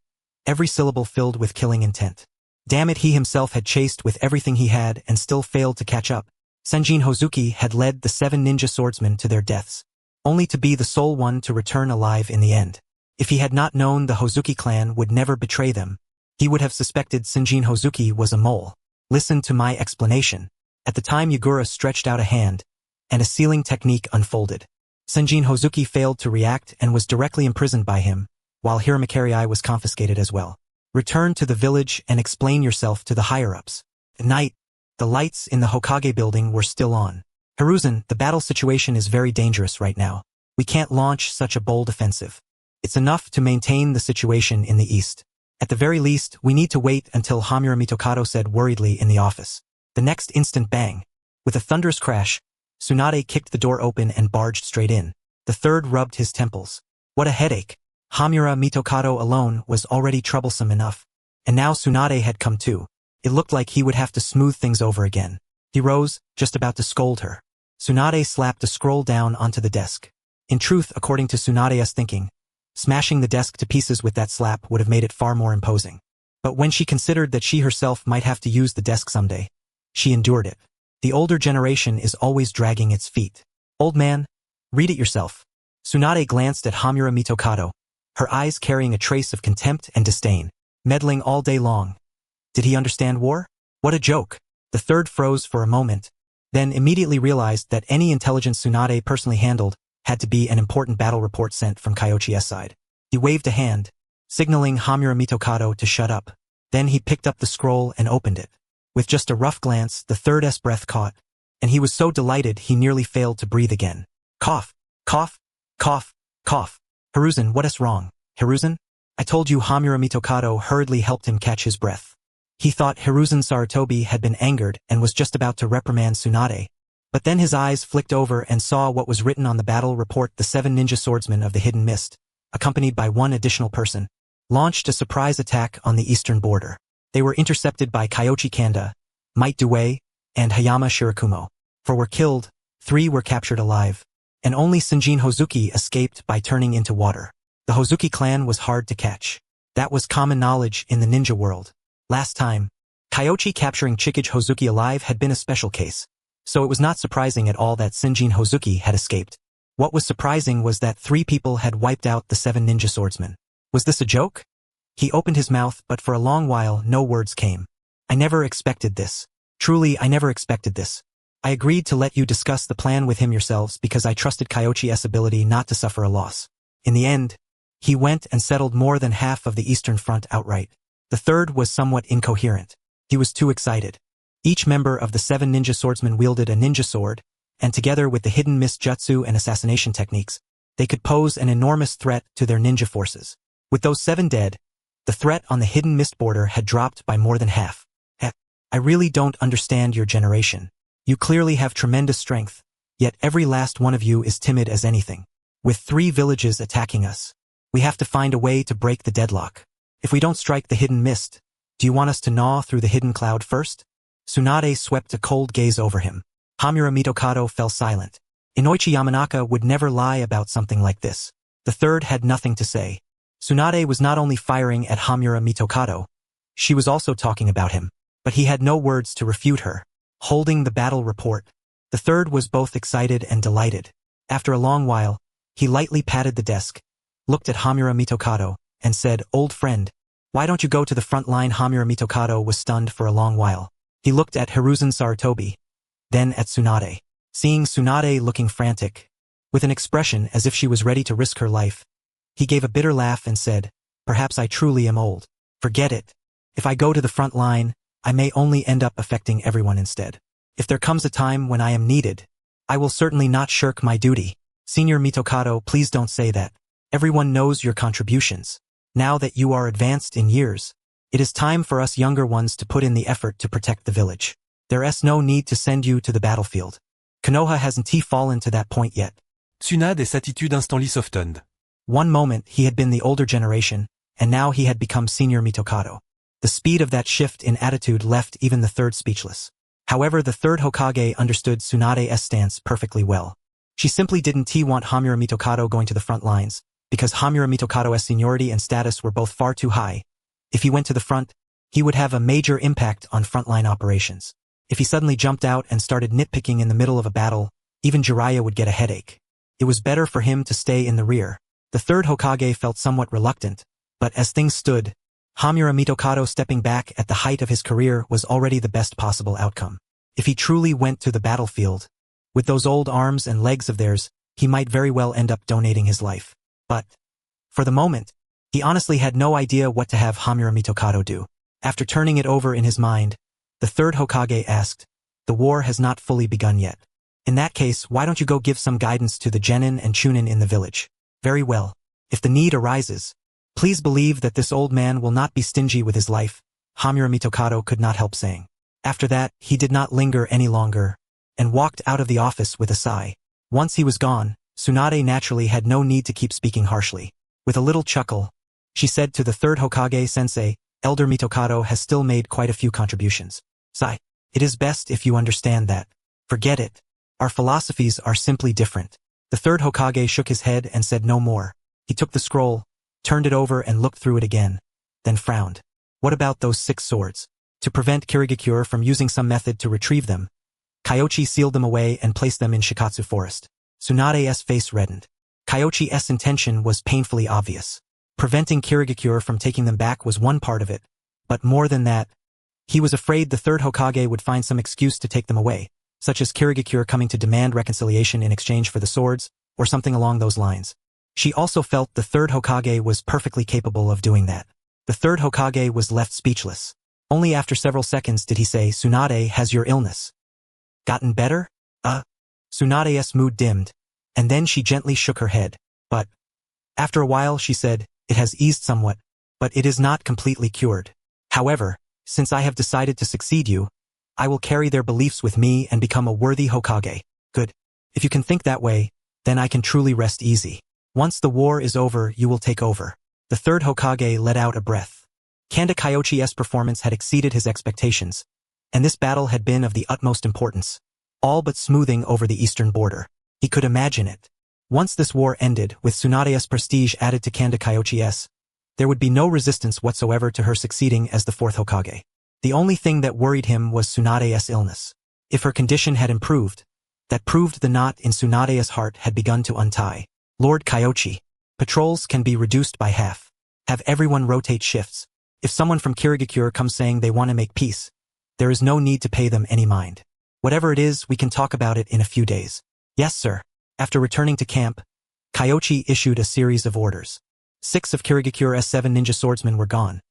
every syllable filled with killing intent. Damn it, he himself had chased with everything he had and still failed to catch up. Senjin Hozuki had led the 7 ninja swordsmen to their deaths, only to be the sole one to return alive in the end. If he had not known the Hozuki clan would never betray them, he would have suspected Senjin Hozuki was a mole. "Listen to my explanation." At the time Yagura stretched out a hand, and a sealing technique unfolded. Senjin Hozuki failed to react and was directly imprisoned by him, while Hiramakarei was confiscated as well. "Return to the village and explain yourself to the higher-ups." At night, the lights in the Hokage building were still on. Hiruzen, the battle situation is very dangerous right now. We can't launch such a bold offensive. It's enough to maintain the situation in the east. At the very least, we need to wait until Hamura Mitokado said worriedly in the office. The next instant bang. With a thunderous crash, Tsunade kicked the door open and barged straight in. The third rubbed his temples. What a headache. Hamura Mitokado alone was already troublesome enough. And now Tsunade had come too. It looked like he would have to smooth things over again. He rose, just about to scold her. Tsunade slapped a scroll down onto the desk. In truth, according to Tsunade's thinking, smashing the desk to pieces with that slap would have made it far more imposing. But when she considered that she herself might have to use the desk someday, she endured it. The older generation is always dragging its feet. Old man, read it yourself. Tsunade glanced at Hamura Mitokado, her eyes carrying a trace of contempt and disdain. Meddling all day long. Did he understand war? What a joke. The third froze for a moment, then immediately realized that any intelligence Tsunade personally handled had to be an important battle report sent from Kyoichi's side. He waved a hand, signaling Hamura Mitokado to shut up. Then he picked up the scroll and opened it. With just a rough glance, the third's breath caught, and he was so delighted he nearly failed to breathe again. Cough, cough, cough, cough. Hiruzen, what is wrong? Hiruzen? I told you. Hamura Mitokado hurriedly helped him catch his breath. He thought Hiruzen Sarutobi had been angered and was just about to reprimand Tsunade. But then his eyes flicked over and saw what was written on the battle report. The 7 ninja swordsmen of the Hidden Mist, accompanied by 1 additional person, launched a surprise attack on the eastern border. They were intercepted by Kyoichi Kanda, Might Due, and Hayama Shirakumo. 4 were killed, 3 were captured alive, and only Senjin Hozuki escaped by turning into water. The Hozuki clan was hard to catch. That was common knowledge in the ninja world. Last time, Kyoichi capturing Chikage Hozuki alive had been a special case, so it was not surprising at all that Senjin Hozuki had escaped. What was surprising was that 3 people had wiped out the 7 ninja swordsmen. Was this a joke? He opened his mouth, but for a long while no words came. I never expected this. Truly, I never expected this. I agreed to let you discuss the plan with him yourselves because I trusted Kyoichi's ability not to suffer a loss. In the end, he went and settled more than half of the Eastern Front outright. The third was somewhat incoherent. He was too excited. Each member of the 7 ninja swordsmen wielded a ninja sword, and together with the hidden mist jutsu and assassination techniques, they could pose an enormous threat to their ninja forces. With those 7 dead, the threat on the hidden mist border had dropped by more than half. I really don't understand your generation. You clearly have tremendous strength, yet every last one of you is timid as anything. With 3 villages attacking us, we have to find a way to break the deadlock. If we don't strike the hidden mist, do you want us to gnaw through the hidden cloud first? Tsunade swept a cold gaze over him. Hamura Mitokado fell silent. Inoichi Yamanaka would never lie about something like this. The third had nothing to say. Tsunade was not only firing at Hamura Mitokado, she was also talking about him, but he had no words to refute her. Holding the battle report, the third was both excited and delighted. After a long while, he lightly patted the desk, looked at Hamura Mitokado, and said, "Old friend, why don't you go to the front line?" Hamura Mitokado was stunned for a long while. He looked at Hiruzen Sarutobi, then at Tsunade. Seeing Tsunade looking frantic, with an expression as if she was ready to risk her life, he gave a bitter laugh and said, "Perhaps I truly am old. Forget it. If I go to the front line, I may only end up affecting everyone instead. If there comes a time when I am needed, I will certainly not shirk my duty. Senior Mitokado, please don't say that. Everyone knows your contributions. Now that you are advanced in years, it is time for us younger ones to put in the effort to protect the village. There is no need to send you to the battlefield. Konoha hasn't fallen to that point yet." Tsunade et attitude instantly softened. One moment he had been the older generation, and now he had become Senior Mitokado. The speed of that shift in attitude left even the third speechless. However, the third Hokage understood Tsunade's stance perfectly well. She simply didn't want Hamura Mitokado going to the front lines, because Hamura Mitokado's seniority and status were both far too high. If he went to the front, he would have a major impact on frontline operations. If he suddenly jumped out and started nitpicking in the middle of a battle, even Jiraiya would get a headache. It was better for him to stay in the rear. The third Hokage felt somewhat reluctant, but as things stood, Hamura Mitokado stepping back at the height of his career was already the best possible outcome. If he truly went to the battlefield, with those old arms and legs of theirs, he might very well end up donating his life. But, for the moment, he honestly had no idea what to have Hamura Mitokado do. After turning it over in his mind, The third Hokage asked. The war has not fully begun yet. In that case, why don't you go give some guidance to the genin and chunin in the village? Very well. If the need arises, please believe that this old man will not be stingy with his life, Hamura Mitokado could not help saying. After that, he did not linger any longer, and walked out of the office with a sigh. Once he was gone, Tsunade naturally had no need to keep speaking harshly. With a little chuckle, she said to the third Hokage-sensei, Elder Mitokado has still made quite a few contributions. Sigh. It is best if you understand that. Forget it. Our philosophies are simply different. The third Hokage shook his head and said no more. He took the scroll, turned it over and looked through it again, then frowned. What about those 6 swords? To prevent Kirigakure from using some method to retrieve them, Kyoichi sealed them away and placed them in Shikatsu Forest. Tsunade's face reddened. Kyoichi's intention was painfully obvious. Preventing Kirigakure from taking them back was one part of it, but more than that, he was afraid the third Hokage would find some excuse to take them away, such as Kirigakure coming to demand reconciliation in exchange for the swords, or something along those lines. She also felt the third Hokage was perfectly capable of doing that. The third Hokage was left speechless. Only after several seconds did he say, Tsunade, has your illness gotten better? Tsunade's mood dimmed, and then she gently shook her head. But after a while she said, it has eased somewhat, but it is not completely cured. However, since I have decided to succeed you, I will carry their beliefs with me and become a worthy Hokage. Good. If you can think that way, then I can truly rest easy. Once the war is over, you will take over. The third Hokage let out a breath. Kanda Kyoichi's performance had exceeded his expectations, and this battle had been of the utmost importance, all but smoothing over the eastern border. He could imagine it. Once this war ended, with Tsunade's prestige added to Kanda Kyoichi's, there would be no resistance whatsoever to her succeeding as the fourth Hokage. The only thing that worried him was Tsunade's illness. If her condition had improved, that proved the knot in Tsunade's heart had begun to untie. Lord Kyoichi, patrols can be reduced by half. Have everyone rotate shifts. If someone from Kirigakure comes saying they want to make peace, there is no need to pay them any mind. Whatever it is, we can talk about it in a few days. Yes, sir. After returning to camp, Kyoichi issued a series of orders. 6 of Kirigakure's 7 ninja swordsmen were gone,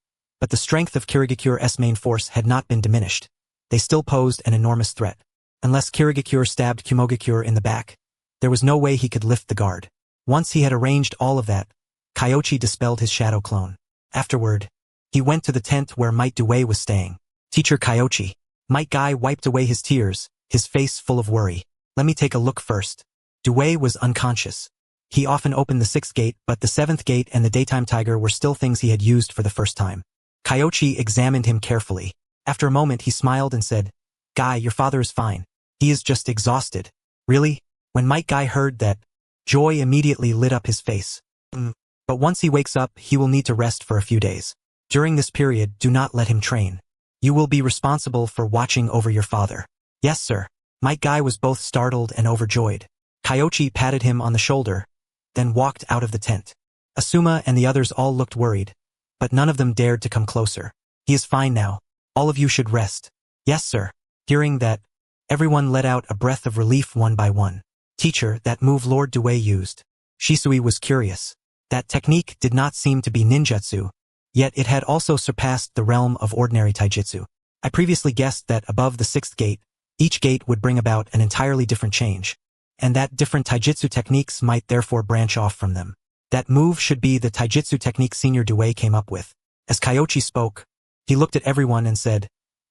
but the strength of Kirigakure's main force had not been diminished. They still posed an enormous threat. Unless Kirigakure stabbed Kumogakure in the back, there was no way he could lift the guard. Once he had arranged all of that, Kyoichi dispelled his shadow clone. Afterward, he went to the tent where Might Due was staying. Teacher Kyoichi. Might Guy wiped away his tears, his face full of worry. Let me take a look first. Due was unconscious. He often opened the 6th gate, but the 7th gate and the daytime tiger were still things he had used for the first time. Kyoichi examined him carefully. After a moment he smiled and said, Guy, your father is fine. He is just exhausted. Really? When Might Guy heard that, joy immediately lit up his face. But once he wakes up, he will need to rest for a few days. During this period, do not let him train. You will be responsible for watching over your father. Yes, sir. Might Guy was both startled and overjoyed. Kyoichi patted him on the shoulder, then walked out of the tent. Asuma and the others all looked worried, but none of them dared to come closer. He is fine now. All of you should rest. Yes, sir. Hearing that, everyone let out a breath of relief one by one. Teacher, that move Lord Due used. Shisui was curious. That technique did not seem to be ninjutsu, yet it had also surpassed the realm of ordinary taijutsu. I previously guessed that above the 6th gate, each gate would bring about an entirely different change, and that different taijutsu techniques might therefore branch off from them. That move should be the taijutsu technique Senior Due came up with. As Kyoichi spoke, he looked at everyone and said,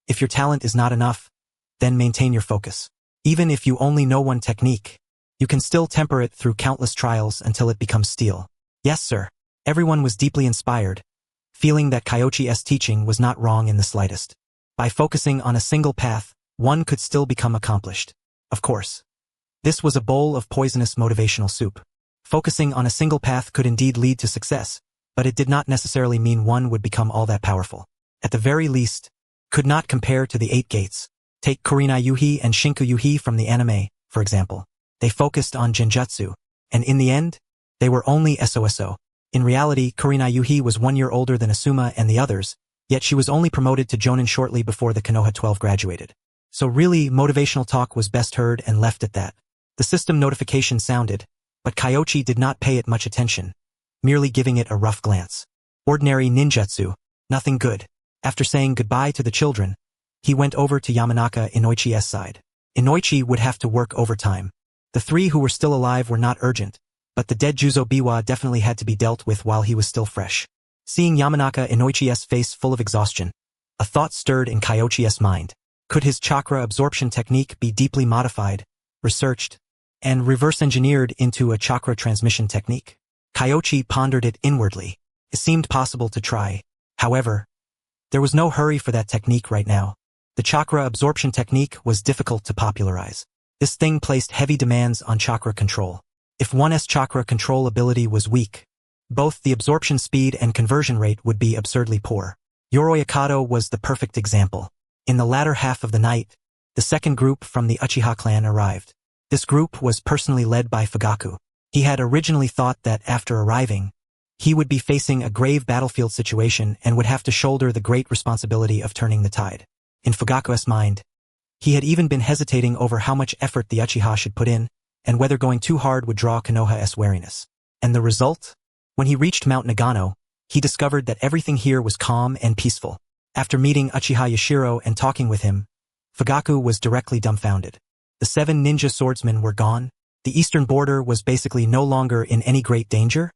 if your talent is not enough, then maintain your focus. Even if you only know one technique, you can still temper it through countless trials until it becomes steel. Yes, sir. Everyone was deeply inspired, feeling that Kyoichi's teaching was not wrong in the slightest. By focusing on a single path, one could still become accomplished. Of course. This was a bowl of poisonous motivational soup. Focusing on a single path could indeed lead to success, but it did not necessarily mean one would become all that powerful. At the very least, could not compare to the 8 gates. Take Kurinai Yuhi and Shinku Yuhi from the anime, for example. They focused on genjutsu, and in the end, they were only SOSO. In reality, Kurinai Yuhi was 1 year older than Asuma and the others, yet she was only promoted to Jonin shortly before the Konoha 12 graduated. So really, motivational talk was best heard and left at that. The system notification sounded, but Kyoichi did not pay it much attention, merely giving it a rough glance. Ordinary ninjutsu, nothing good. After saying goodbye to the children, he went over to Yamanaka Inoichi's side. Inoichi would have to work overtime. The three who were still alive were not urgent, but the dead Juzo Biwa definitely had to be dealt with while he was still fresh. Seeing Yamanaka Inoichi's face full of exhaustion, a thought stirred in Kyoichi's mind. Could his chakra absorption technique be deeply modified, researched, and reverse-engineered into a chakra transmission technique? Kyoichi pondered it inwardly. It seemed possible to try. However, there was no hurry for that technique right now. The chakra absorption technique was difficult to popularize. This thing placed heavy demands on chakra control. If one's chakra control ability was weak, both the absorption speed and conversion rate would be absurdly poor. Yoroi Akado was the perfect example. In the latter half of the night, the second group from the Uchiha clan arrived. This group was personally led by Fugaku. He had originally thought that after arriving, he would be facing a grave battlefield situation and would have to shoulder the great responsibility of turning the tide. In Fugaku's mind, he had even been hesitating over how much effort the Uchiha should put in, and whether going too hard would draw Konoha's wariness. And the result? When he reached Mount Nagano, he discovered that everything here was calm and peaceful. After meeting Uchiha Yashiro and talking with him, Fugaku was directly dumbfounded. The 7 ninja swordsmen were gone. The eastern border was basically no longer in any great danger.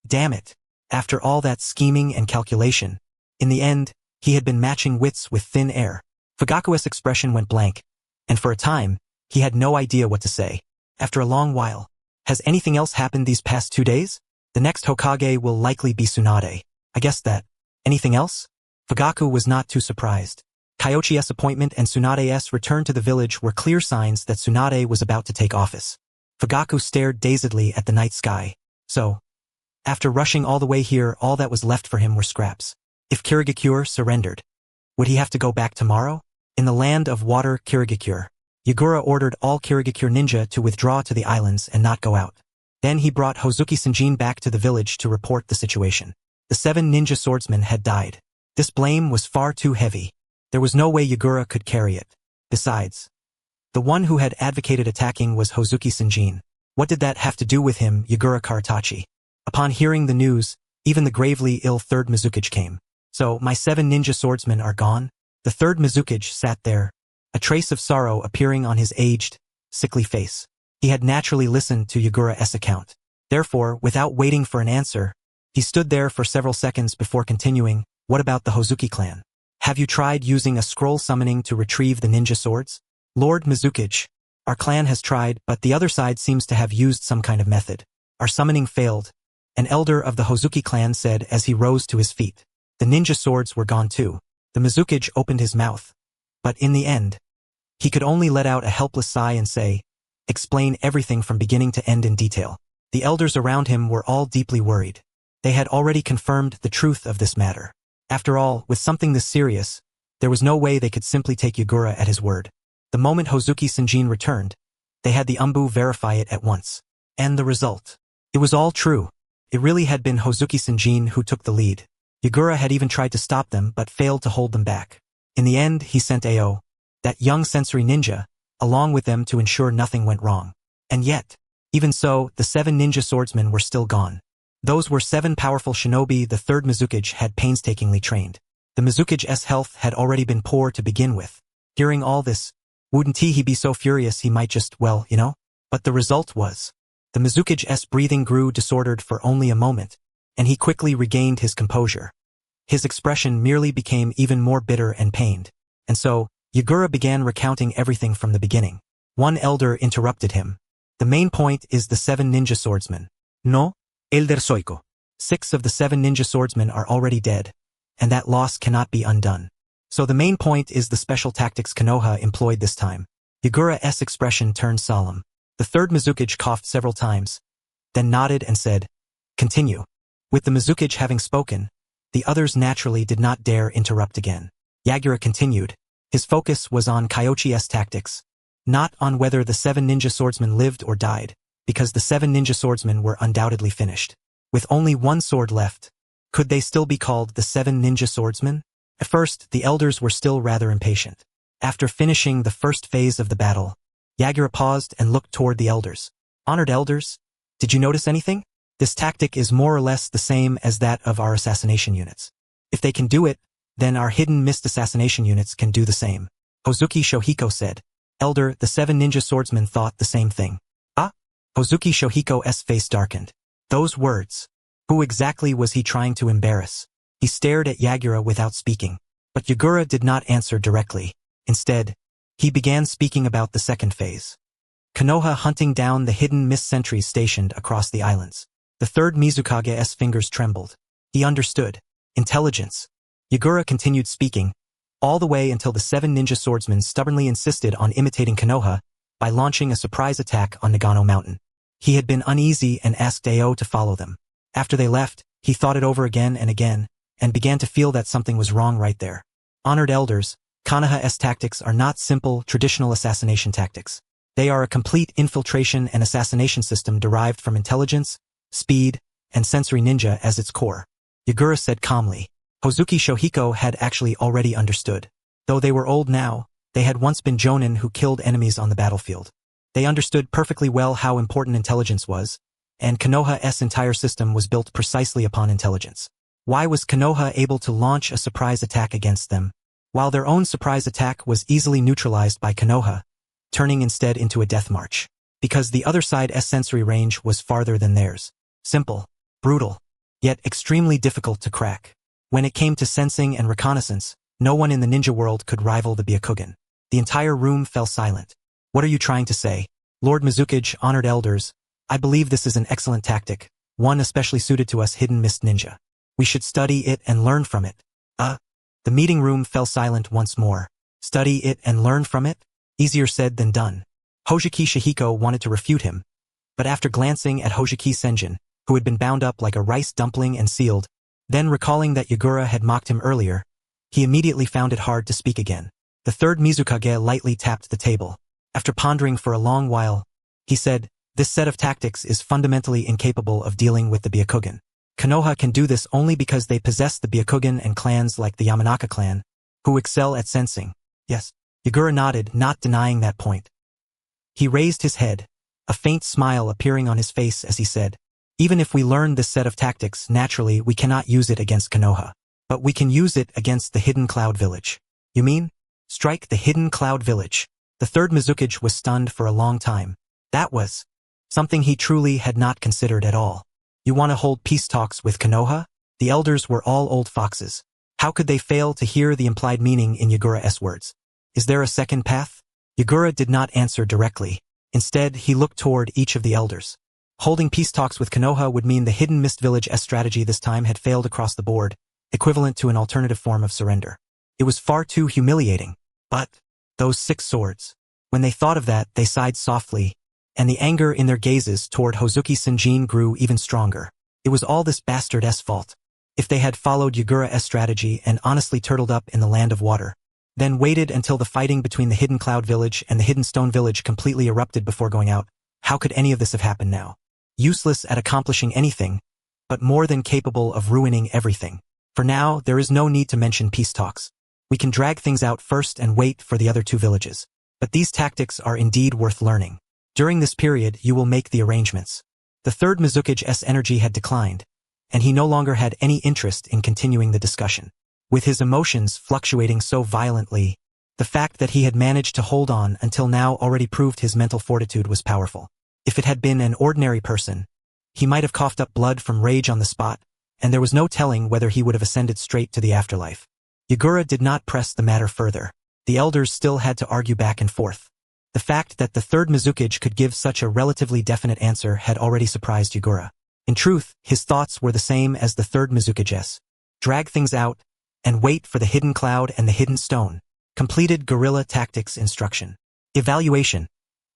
Damn it. After all that scheming and calculation, in the end, he had been matching wits with thin air. Fugaku's expression went blank, and for a time, he had no idea what to say. After a long while, has anything else happened these past 2 days? The next Hokage will likely be Tsunade. I guess that. Anything else? Fugaku was not too surprised. Kyoichi's appointment and Tsunade's return to the village were clear signs that Tsunade was about to take office. Fugaku stared dazedly at the night sky. So, after rushing all the way here, all that was left for him were scraps. If Kirigakure surrendered, would he have to go back tomorrow? In the land of water Kirigakure, Yagura ordered all Kirigakure ninja to withdraw to the islands and not go out. Then he brought Hozuki Sanjin back to the village to report the situation. The 7 ninja swordsmen had died. This blame was far too heavy. There was no way Yagura could carry it. Besides, the one who had advocated attacking was Hozuki Sanjin. What did that have to do with him, Yagura Karatachi? Upon hearing the news, even the gravely ill 3rd Mizukage came. So, my 7 ninja swordsmen are gone? The 3rd Mizukage sat there, a trace of sorrow appearing on his aged, sickly face. He had naturally listened to Yagura's account. Therefore, without waiting for an answer, he stood there for several seconds before continuing, what about the Hozuki clan? Have you tried using a scroll summoning to retrieve the ninja swords? Lord Mizukage, our clan has tried, but the other side seems to have used some kind of method. Our summoning failed, an elder of the Hozuki clan said as he rose to his feet. The ninja swords were gone too. The Mizukage opened his mouth. But in the end, he could only let out a helpless sigh and say, explain everything from beginning to end in detail. The elders around him were all deeply worried. They had already confirmed the truth of this matter. After all, with something this serious, there was no way they could simply take Yagura at his word. The moment Hozuki Sanjin returned, they had the Umbu verify it at once. And the result? It was all true. It really had been Hozuki Sanjin who took the lead. Yagura had even tried to stop them but failed to hold them back. In the end, he sent Ao, that young sensory ninja, along with them to ensure nothing went wrong. And yet, even so, the 7 ninja swordsmen were still gone. Those were 7 powerful shinobi the 3rd Mizukage had painstakingly trained. The Mizukage's health had already been poor to begin with. Hearing all this, wouldn't he be so furious he might just, well, you know? But the result was, the Mizukage's breathing grew disordered for only a moment, and he quickly regained his composure. His expression merely became even more bitter and pained. And so, Yagura began recounting everything from the beginning. One elder interrupted him. The main point is the 7 ninja swordsmen. No, Elder Soiko. 6 of the 7 ninja swordsmen are already dead, and that loss cannot be undone. So the main point is the special tactics Konoha employed this time. Yagura's expression turned solemn. The 3rd Mizukage coughed several times, then nodded and said, continue. With the Mizukage having spoken, the others naturally did not dare interrupt again. Yagura continued. His focus was on Kyoichi's tactics, not on whether the 7 ninja swordsmen lived or died, because the 7 ninja swordsmen were undoubtedly finished. With only 1 sword left, could they still be called the 7 ninja swordsmen? At first, the elders were still rather impatient. After finishing the first phase of the battle, Yagura paused and looked toward the elders. Honored elders, did you notice anything? This tactic is more or less the same as that of our assassination units. If they can do it, then our hidden mist assassination units can do the same. Hozuki Shohiko said. Elder, the 7 ninja swordsmen thought the same thing. Ah? Hozuki Shohiko's face darkened. Those words. Who exactly was he trying to embarrass? He stared at Yagura without speaking. But Yagura did not answer directly. Instead, he began speaking about the second phase. Konoha hunting down the hidden mist sentries stationed across the islands. The third Mizukage's fingers trembled. He understood. Intelligence. Yagura continued speaking, all the way until the 7 ninja swordsmen stubbornly insisted on imitating Konoha by launching a surprise attack on Nagano Mountain. He had been uneasy and asked Ao to follow them. After they left, he thought it over again and began to feel that something was wrong right there. Honored elders, Konoha's tactics are not simple, traditional assassination tactics. They are a complete infiltration and assassination system derived from intelligence, speed, and sensory ninja as its core. Yagura said calmly. Hozuki Shohiko had actually already understood. Though they were old now, they had once been jonin who killed enemies on the battlefield. They understood perfectly well how important intelligence was, and Konoha's entire system was built precisely upon intelligence. Why was Konoha able to launch a surprise attack against them, while their own surprise attack was easily neutralized by Konoha, turning instead into a death march? Because the other side's sensory range was farther than theirs. Simple, brutal, yet extremely difficult to crack. When it came to sensing and reconnaissance, no one in the ninja world could rival the Byakugan. The entire room fell silent. What are you trying to say? Lord Mizukage, honored elders, I believe this is an excellent tactic, one especially suited to us hidden mist ninja. We should study it and learn from it. The meeting room fell silent once more. Study it and learn from it? Easier said than done. Hozuki Shohiko wanted to refute him, but after glancing at Hozuki Senjin, who had been bound up like a rice dumpling and sealed, then recalling that Yagura had mocked him earlier, he immediately found it hard to speak again. The third Mizukage lightly tapped the table. After pondering for a long while, he said, this set of tactics is fundamentally incapable of dealing with the Byakugan. Konoha can do this only because they possess the Byakugan and clans like the Yamanaka clan, who excel at sensing. Yes. Yagura nodded, not denying that point. He raised his head, a faint smile appearing on his face as he said, even if we learn this set of tactics, naturally we cannot use it against Konoha. But we can use it against the Hidden Cloud Village. You mean? Strike the Hidden Cloud Village. The third Mizukage was stunned for a long time. That was something he truly had not considered at all. You want to hold peace talks with Konoha? The elders were all old foxes. How could they fail to hear the implied meaning in Yagura's words? Is there a second path? Yagura did not answer directly. Instead, he looked toward each of the elders. Holding peace talks with Konoha would mean the Hidden Mist Village's strategy this time had failed across the board, equivalent to an alternative form of surrender. It was far too humiliating. But those 6 swords. When they thought of that, they sighed softly, and the anger in their gazes toward Hozuki Senjin grew even stronger. It was all this bastard's fault. If they had followed Yagura's strategy and honestly turtled up in the land of water, then waited until the fighting between the Hidden Cloud Village and the Hidden Stone Village completely erupted before going out, how could any of this have happened now? Useless at accomplishing anything, but more than capable of ruining everything. For now, there is no need to mention peace talks. We can drag things out first and wait for the other 2 villages. But these tactics are indeed worth learning. During this period, you will make the arrangements. The third Mizukage's energy had declined, and he no longer had any interest in continuing the discussion. With his emotions fluctuating so violently, the fact that he had managed to hold on until now already proved his mental fortitude was powerful. If it had been an ordinary person, he might have coughed up blood from rage on the spot, and there was no telling whether he would have ascended straight to the afterlife. Yagura did not press the matter further. The elders still had to argue back and forth. The fact that the third Mizukage could give such a relatively definite answer had already surprised Yagura. In truth, his thoughts were the same as the third Mizukage's. Drag things out, and wait for the Hidden Cloud and the Hidden Stone. Completed guerrilla tactics instruction. Evaluation.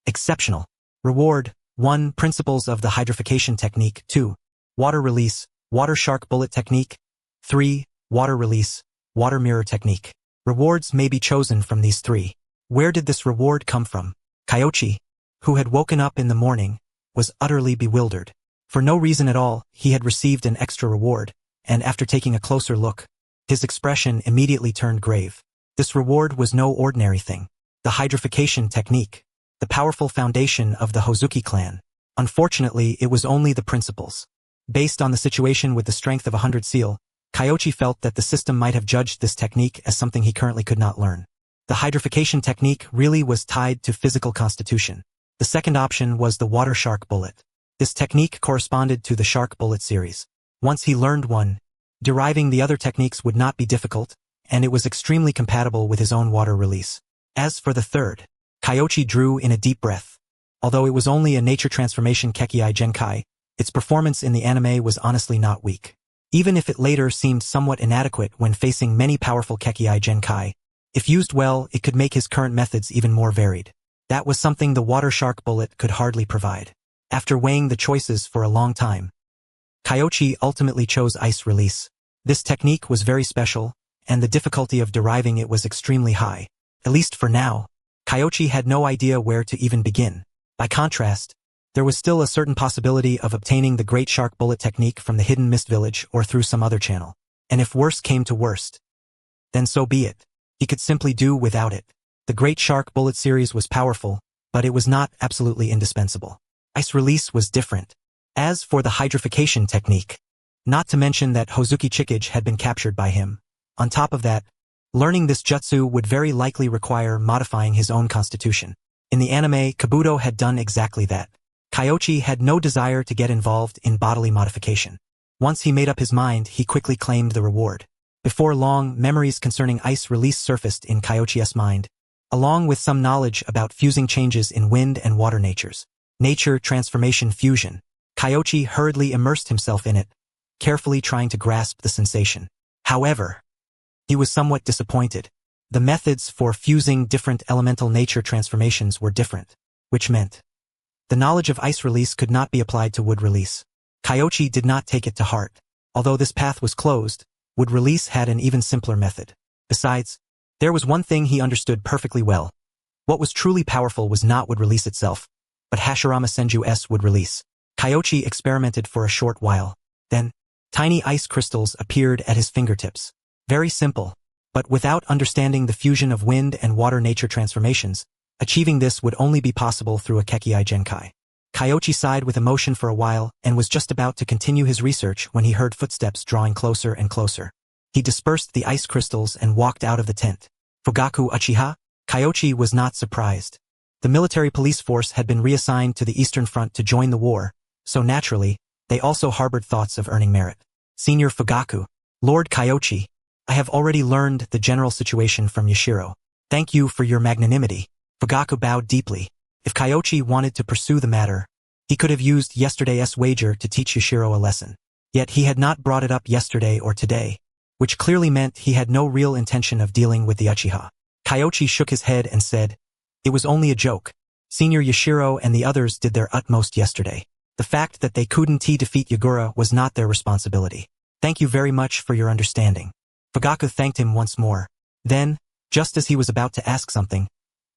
Exceptional. Reward. 1. Principles of the hydrification technique. 2. Water release, water shark bullet technique. 3. Water release, water mirror technique. Rewards may be chosen from these 3. Where did this reward come from? Kyoichi, who had woken up in the morning, was utterly bewildered. For no reason at all, he had received an extra reward, and after taking a closer look, his expression immediately turned grave. This reward was no ordinary thing. The hydrification technique. The powerful foundation of the Hozuki clan. Unfortunately, it was only the principles. Based on the situation with the strength of 100 seal, Kyoichi felt that the system might have judged this technique as something he currently could not learn. The hydrification technique really was tied to physical constitution. The second option was the water shark bullet. This technique corresponded to the shark bullet series. Once he learned one, deriving the other techniques would not be difficult, and it was extremely compatible with his own water release. As for the third, Kyoichi drew in a deep breath. Although it was only a nature transformation Kekii Genkai, its performance in the anime was honestly not weak. Even if it later seemed somewhat inadequate when facing many powerful Kekii Genkai, if used well, it could make his current methods even more varied. That was something the water shark bullet could hardly provide. After weighing the choices for a long time, Kyoichi ultimately chose ice release. This technique was very special, and the difficulty of deriving it was extremely high. At least for now, Kyoichi had no idea where to even begin. By contrast, there was still a certain possibility of obtaining the Great Shark Bullet technique from the Hidden Mist Village or through some other channel. And if worse came to worst, then so be it. He could simply do without it. The Great Shark Bullet series was powerful, but it was not absolutely indispensable. Ice release was different. As for the hydrification technique, not to mention that Hozuki Chikage had been captured by him. On top of that, learning this jutsu would very likely require modifying his own constitution. In the anime, Kabuto had done exactly that. Kyoichi had no desire to get involved in bodily modification. Once he made up his mind, he quickly claimed the reward. Before long, memories concerning ice release surfaced in Kyoichi's mind, along with some knowledge about fusing changes in wind and water natures. Nature transformation fusion. Kyoichi hurriedly immersed himself in it, carefully trying to grasp the sensation. However, he was somewhat disappointed. The methods for fusing different elemental nature transformations were different, which meant the knowledge of ice release could not be applied to wood release. Kyoichi did not take it to heart. Although this path was closed, wood release had an even simpler method. Besides, there was one thing he understood perfectly well. What was truly powerful was not wood release itself, but Hashirama Senju's wood release. Kyoichi experimented for a short while. Then, tiny ice crystals appeared at his fingertips. Very simple, but without understanding the fusion of wind and water nature transformations, achieving this would only be possible through a Kekii Genkai. Kyoichi sighed with emotion for a while and was just about to continue his research when he heard footsteps drawing closer and closer. He dispersed the ice crystals and walked out of the tent. Fugaku Uchiha? Kyoichi was not surprised. The military police force had been reassigned to the Eastern Front to join the war, so naturally, they also harbored thoughts of earning merit. Senior Fugaku, Lord Kyoichi, I have already learned the general situation from Yashiro. Thank you for your magnanimity. Fugaku bowed deeply. If Kyoichi wanted to pursue the matter, he could have used yesterday's wager to teach Yashiro a lesson. Yet he had not brought it up yesterday or today, which clearly meant he had no real intention of dealing with the Uchiha. Kyoichi shook his head and said, "It was only a joke. Senior Yashiro and the others did their utmost yesterday. The fact that they couldn't defeat Yagura was not their responsibility. Thank you very much for your understanding." Fugaku thanked him once more. Then, just as he was about to ask something,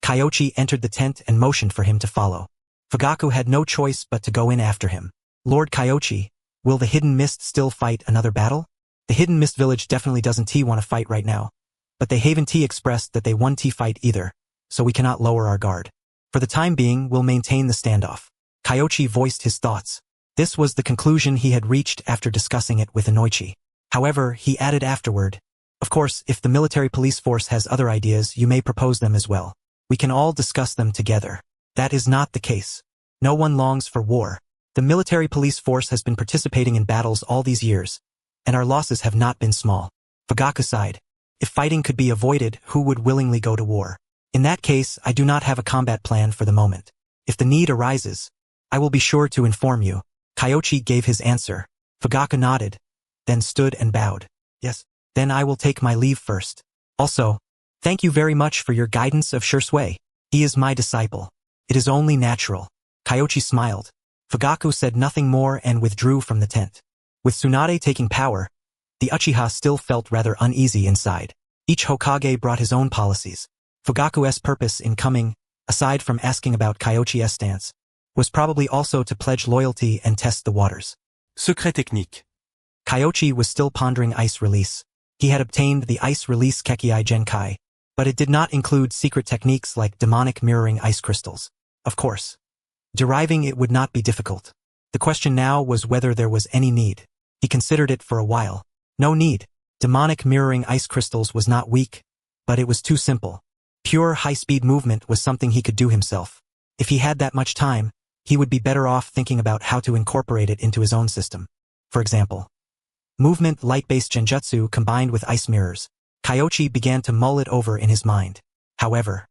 Kyoichi entered the tent and motioned for him to follow. Fugaku had no choice but to go in after him. Lord Kyoichi, will the Hidden Mist still fight another battle? The Hidden Mist Village definitely doesn't want to fight right now, but they haven't expressed that they won't fight either, so we cannot lower our guard. For the time being, we'll maintain the standoff. Kyoichi voiced his thoughts. This was the conclusion he had reached after discussing it with Inoichi. However, he added afterward, "Of course, if the military police force has other ideas, you may propose them as well. We can all discuss them together." That is not the case. No one longs for war. The military police force has been participating in battles all these years, and our losses have not been small. Fugaku sighed. If fighting could be avoided, who would willingly go to war? In that case, I do not have a combat plan for the moment. If the need arises, I will be sure to inform you. Kyoichi gave his answer. Fugaku nodded, then stood and bowed. Yes, then I will take my leave first. Also, thank you very much for your guidance of Shisui. He is my disciple. It is only natural. Kyoichi smiled. Fugaku said nothing more and withdrew from the tent. With Tsunade taking power, the Uchiha still felt rather uneasy inside. Each Hokage brought his own policies. Fugaku's purpose in coming, aside from asking about Kyoichi's stance, was probably also to pledge loyalty and test the waters. Secret technique. Kyoichi was still pondering ice release. He had obtained the ice release Kekii Genkai, but it did not include secret techniques like demonic mirroring ice crystals. Of course, deriving it would not be difficult. The question now was whether there was any need. He considered it for a while. No need. Demonic mirroring ice crystals was not weak, but it was too simple. Pure high-speed movement was something he could do himself. If he had that much time, he would be better off thinking about how to incorporate it into his own system. For example, movement light-based genjutsu combined with ice mirrors. Kyoichi began to mull it over in his mind. However,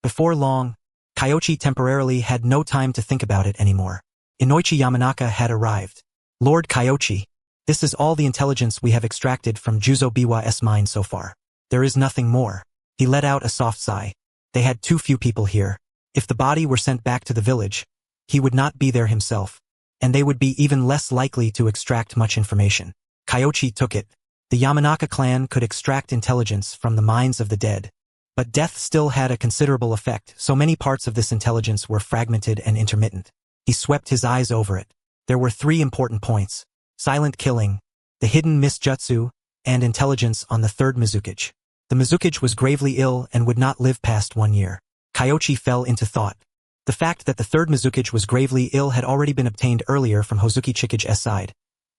before long, Kyoichi temporarily had no time to think about it anymore. Inoichi Yamanaka had arrived. Lord Kyoichi, this is all the intelligence we have extracted from Juzo Biwa's mind so far. There is nothing more. He let out a soft sigh. They had too few people here. If the body were sent back to the village, he would not be there himself, and they would be even less likely to extract much information. Kyoichi took it. The Yamanaka clan could extract intelligence from the minds of the dead, but death still had a considerable effect, so many parts of this intelligence were fragmented and intermittent. He swept his eyes over it. There were 3 important points: silent killing, the hidden mist jutsu, and intelligence on the 3rd Mizukage. The Mizukage was gravely ill and would not live past 1 year. Kyoichi fell into thought. The fact that the 3rd Mizukage was gravely ill had already been obtained earlier from Hozuki Chikage's side,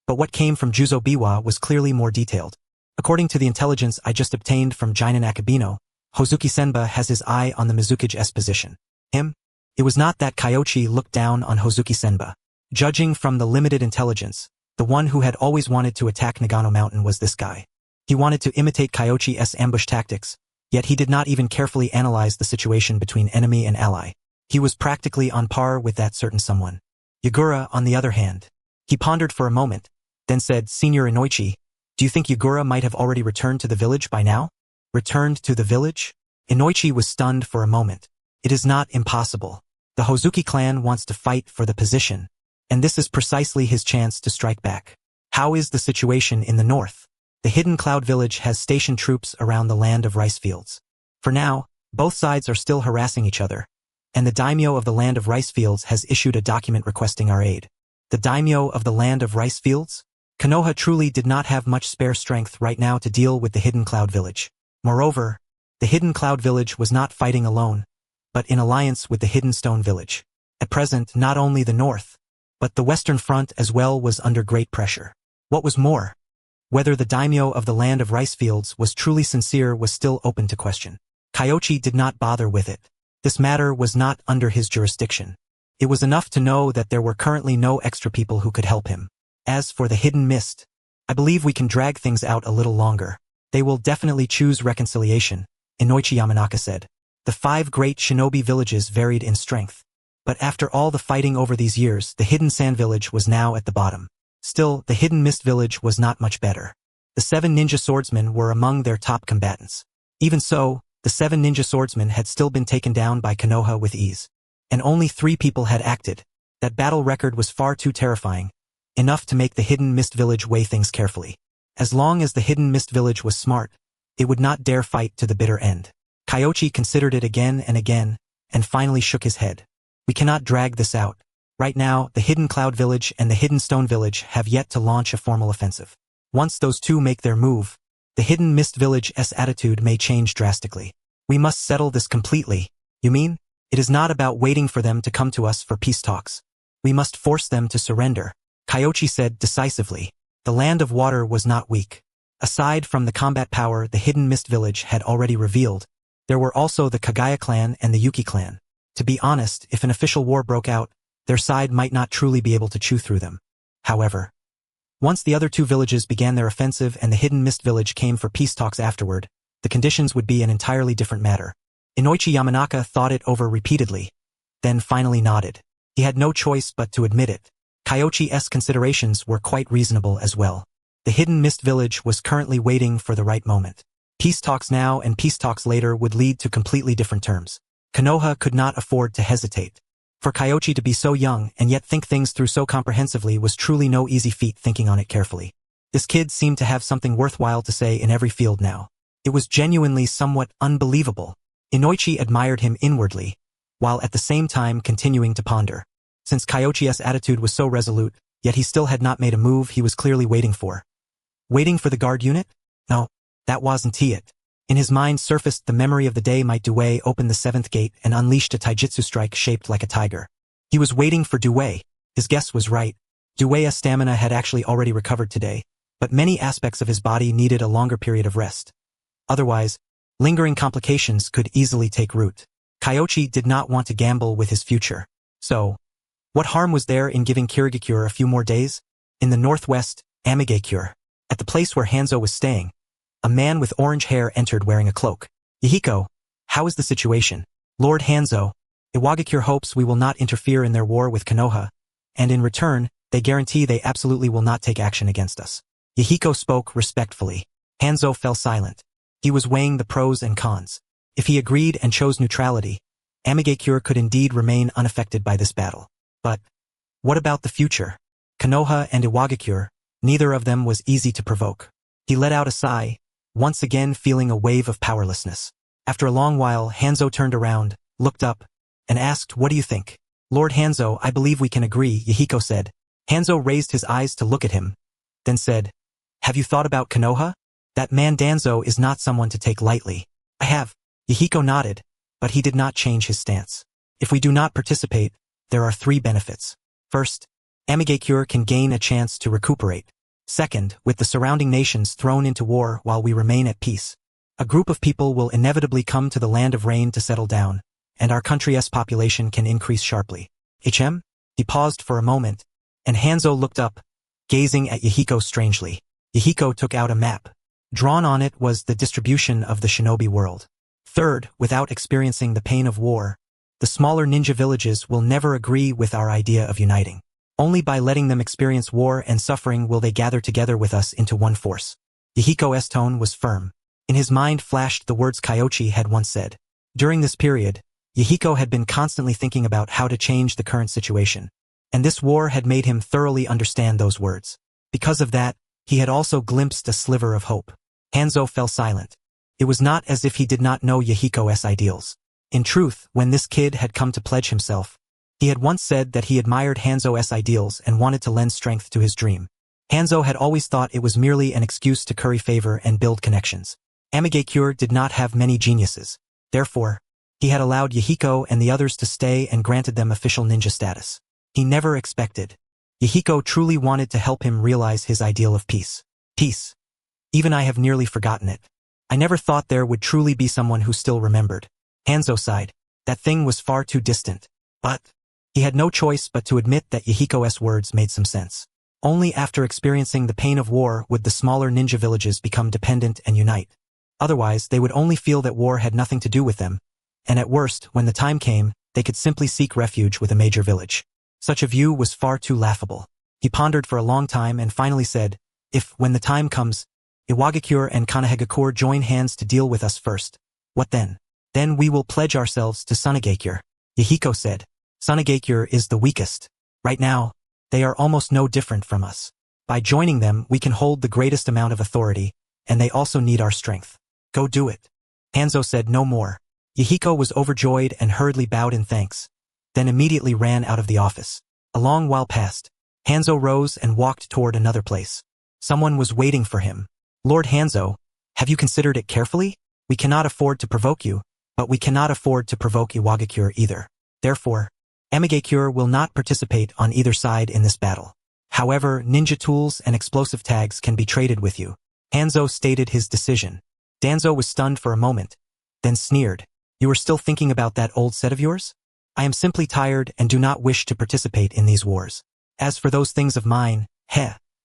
but what came from Juzo Biwa was clearly more detailed. According to the intelligence I just obtained from Jinin Akabino, Hozuki Senba has his eye on the Mizukage's position. Him? It was not that Kyoichi looked down on Hozuki Senba. Judging from the limited intelligence, the one who had always wanted to attack Nagano Mountain was this guy. He wanted to imitate Kyoichi's ambush tactics, yet he did not even carefully analyze the situation between enemy and ally. He was practically on par with that certain someone. Yagura, on the other hand. He pondered for a moment, then said, "Senior Inoichi, do you think Yagura might have already returned to the village by now?" Returned to the village? Inoichi was stunned for a moment. It is not impossible. The Hozuki clan wants to fight for the position, and this is precisely his chance to strike back. How is the situation in the north? The Hidden Cloud Village has stationed troops around the land of rice fields. For now, both sides are still harassing each other, and the daimyo of the land of rice fields has issued a document requesting our aid. The daimyo of the land of rice fields? Konoha truly did not have much spare strength right now to deal with the Hidden Cloud Village. Moreover, the Hidden Cloud Village was not fighting alone, but in alliance with the Hidden Stone Village. At present, not only the north, but the western front as well was under great pressure. What was more, whether the daimyo of the land of rice fields was truly sincere was still open to question. Kyoichi did not bother with it. This matter was not under his jurisdiction. It was enough to know that there were currently no extra people who could help him. As for the hidden mist, I believe we can drag things out a little longer. They will definitely choose reconciliation, Inoichi Yamanaka said. The 5 great shinobi villages varied in strength, but after all the fighting over these years, the Hidden Sand Village was now at the bottom. Still, the Hidden Mist Village was not much better. The 7 ninja swordsmen were among their top combatants. Even so, the 7 ninja swordsmen had still been taken down by Konoha with ease. And only 3 people had acted. That battle record was far too terrifying, enough to make the Hidden Mist Village weigh things carefully. As long as the Hidden Mist Village was smart, it would not dare fight to the bitter end. Kyoichi considered it again, and finally shook his head. We cannot drag this out. Right now, the Hidden Cloud Village and the Hidden Stone Village have yet to launch a formal offensive. Once those two make their move, the Hidden Mist Village's attitude may change drastically. We must settle this completely. You mean? It is not about waiting for them to come to us for peace talks. We must force them to surrender, Kyoichi said decisively. The Land of Water was not weak. Aside from the combat power the Hidden Mist Village had already revealed, there were also the Kagaya clan and the Yuki clan. To be honest, if an official war broke out, their side might not truly be able to chew through them. However, once the other 2 villages began their offensive and the Hidden Mist Village came for peace talks afterward, the conditions would be an entirely different matter. Inoichi Yamanaka thought it over repeatedly, then finally nodded. He had no choice but to admit it. Kyoichi's considerations were quite reasonable as well. The Hidden Mist Village was currently waiting for the right moment. Peace talks now and peace talks later would lead to completely different terms. Konoha could not afford to hesitate. For Kyoichi to be so young and yet think things through so comprehensively was truly no easy feat thinking on it carefully. This kid seemed to have something worthwhile to say in every field now. It was genuinely somewhat unbelievable. Inoichi admired him inwardly, while at the same time continuing to ponder. Since Kyoichi's attitude was so resolute, yet he still had not made a move he was clearly waiting for. Waiting for the guard unit? No, that wasn't it. In his mind surfaced the memory of the day Due opened the 7th gate and unleashed a taijutsu strike shaped like a tiger. He was waiting for Due. His guess was right. Due's stamina had actually already recovered today, but many aspects of his body needed a longer period of rest. Otherwise, lingering complications could easily take root. Kyoichi did not want to gamble with his future. So, what harm was there in giving Kirigakure a few more days? In the northwest, Amigakure, at the place where Hanzo was staying, a man with orange hair entered wearing a cloak. Yahiko, how is the situation? Lord Hanzo, Iwagakure hopes we will not interfere in their war with Konoha, and in return, they guarantee they absolutely will not take action against us. Yahiko spoke respectfully. Hanzo fell silent. He was weighing the pros and cons. If he agreed and chose neutrality, Amigakure could indeed remain unaffected by this battle. But what about the future? Konoha and Iwagakure, neither of them was easy to provoke. He let out a sigh, once again feeling a wave of powerlessness. After a long while, Hanzo turned around, looked up, and asked, "What do you think?" "Lord Hanzo, I believe we can agree," Yahiko said. Hanzo raised his eyes to look at him, then said, "Have you thought about Konoha? That man Danzo is not someone to take lightly." "I have." Yahiko nodded, but he did not change his stance. "If we do not participate, there are 3 benefits. First, Amigakure can gain a chance to recuperate. Second, with the surrounding nations thrown into war while we remain at peace, a group of people will inevitably come to the land of rain to settle down, and our country's population can increase sharply." "HM?" He paused for a moment, and Hanzo looked up, gazing at Yahiko strangely. Yahiko took out a map. Drawn on it was the distribution of the shinobi world. Third, without experiencing the pain of war, the smaller ninja villages will never agree with our idea of uniting. Only by letting them experience war and suffering will they gather together with us into one force. Yahiko's tone was firm. In his mind flashed the words Kyoichi had once said. During this period, Yahiko had been constantly thinking about how to change the current situation, and this war had made him thoroughly understand those words. Because of that, he had also glimpsed a sliver of hope. Hanzo fell silent. It was not as if he did not know Yahiko's ideals. In truth, when this kid had come to pledge himself, he had once said that he admired Hanzo's ideals and wanted to lend strength to his dream. Hanzo had always thought it was merely an excuse to curry favor and build connections. Amigakure did not have many geniuses. Therefore, he had allowed Yahiko and the others to stay and granted them official ninja status. He never expected. Yahiko truly wanted to help him realize his ideal of peace. Peace. Even I have nearly forgotten it. I never thought there would truly be someone who still remembered. Hanzo sighed. That thing was far too distant. But he had no choice but to admit that Yahiko's words made some sense. Only after experiencing the pain of war would the smaller ninja villages become dependent and unite. Otherwise, they would only feel that war had nothing to do with them, and at worst, when the time came, they could simply seek refuge with a major village. Such a view was far too laughable. He pondered for a long time and finally said, "If, when the time comes, Iwagakure and Konohagakure join hands to deal with us first, what then? Then we will pledge ourselves to Sunagakure." Yahiko said, "Sunagakure is the weakest. Right now, they are almost no different from us. By joining them, we can hold the greatest amount of authority, and they also need our strength. Go do it." Hanzo said no more. Yahiko was overjoyed and hurriedly bowed in thanks, then immediately ran out of the office. A long while passed. Hanzo rose and walked toward another place. Someone was waiting for him. "Lord Hanzo, have you considered it carefully? We cannot afford to provoke you, but we cannot afford to provoke Iwagakure either. Therefore, Amigakure will not participate on either side in this battle. However, ninja tools and explosive tags can be traded with you." Hanzo stated his decision. Danzo was stunned for a moment, then sneered. "You are still thinking about that old set of yours? I am simply tired and do not wish to participate in these wars. As for those things of mine,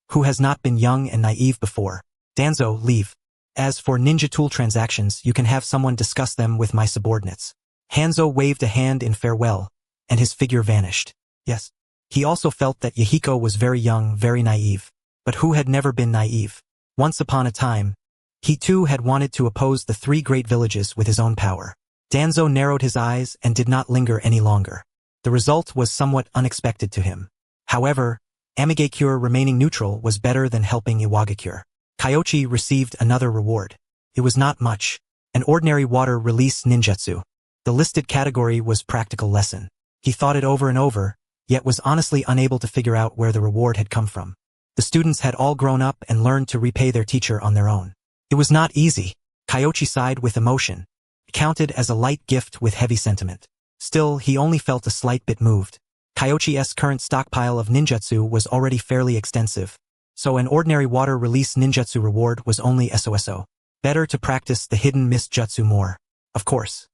who has not been young and naive before? Danzo, leave. As for ninja tool transactions, you can have someone discuss them with my subordinates." Hanzo waved a hand in farewell, and his figure vanished. Yes. He also felt that Yahiko was very young, very naive. But who had never been naive? Once upon a time, he too had wanted to oppose the 3 great villages with his own power. Danzo narrowed his eyes and did not linger any longer. The result was somewhat unexpected to him. However, Amigakure remaining neutral was better than helping Iwagakure. Kyoichi received another reward. It was not much. An ordinary water release ninjutsu. The listed category was practical lesson. He thought it over and over, yet was honestly unable to figure out where the reward had come from. The students had all grown up and learned to repay their teacher on their own. It was not easy. Kyoichi sighed with emotion. It counted as a light gift with heavy sentiment. Still, he only felt a slight bit moved. Kyoichi's current stockpile of ninjutsu was already fairly extensive, So an ordinary water release ninjutsu reward was only SOSO. Better to practice the hidden mist jutsu more. Of course.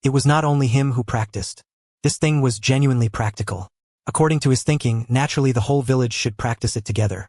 It was not only him who practiced. This thing was genuinely practical. According to his thinking, naturally the whole village should practice it together.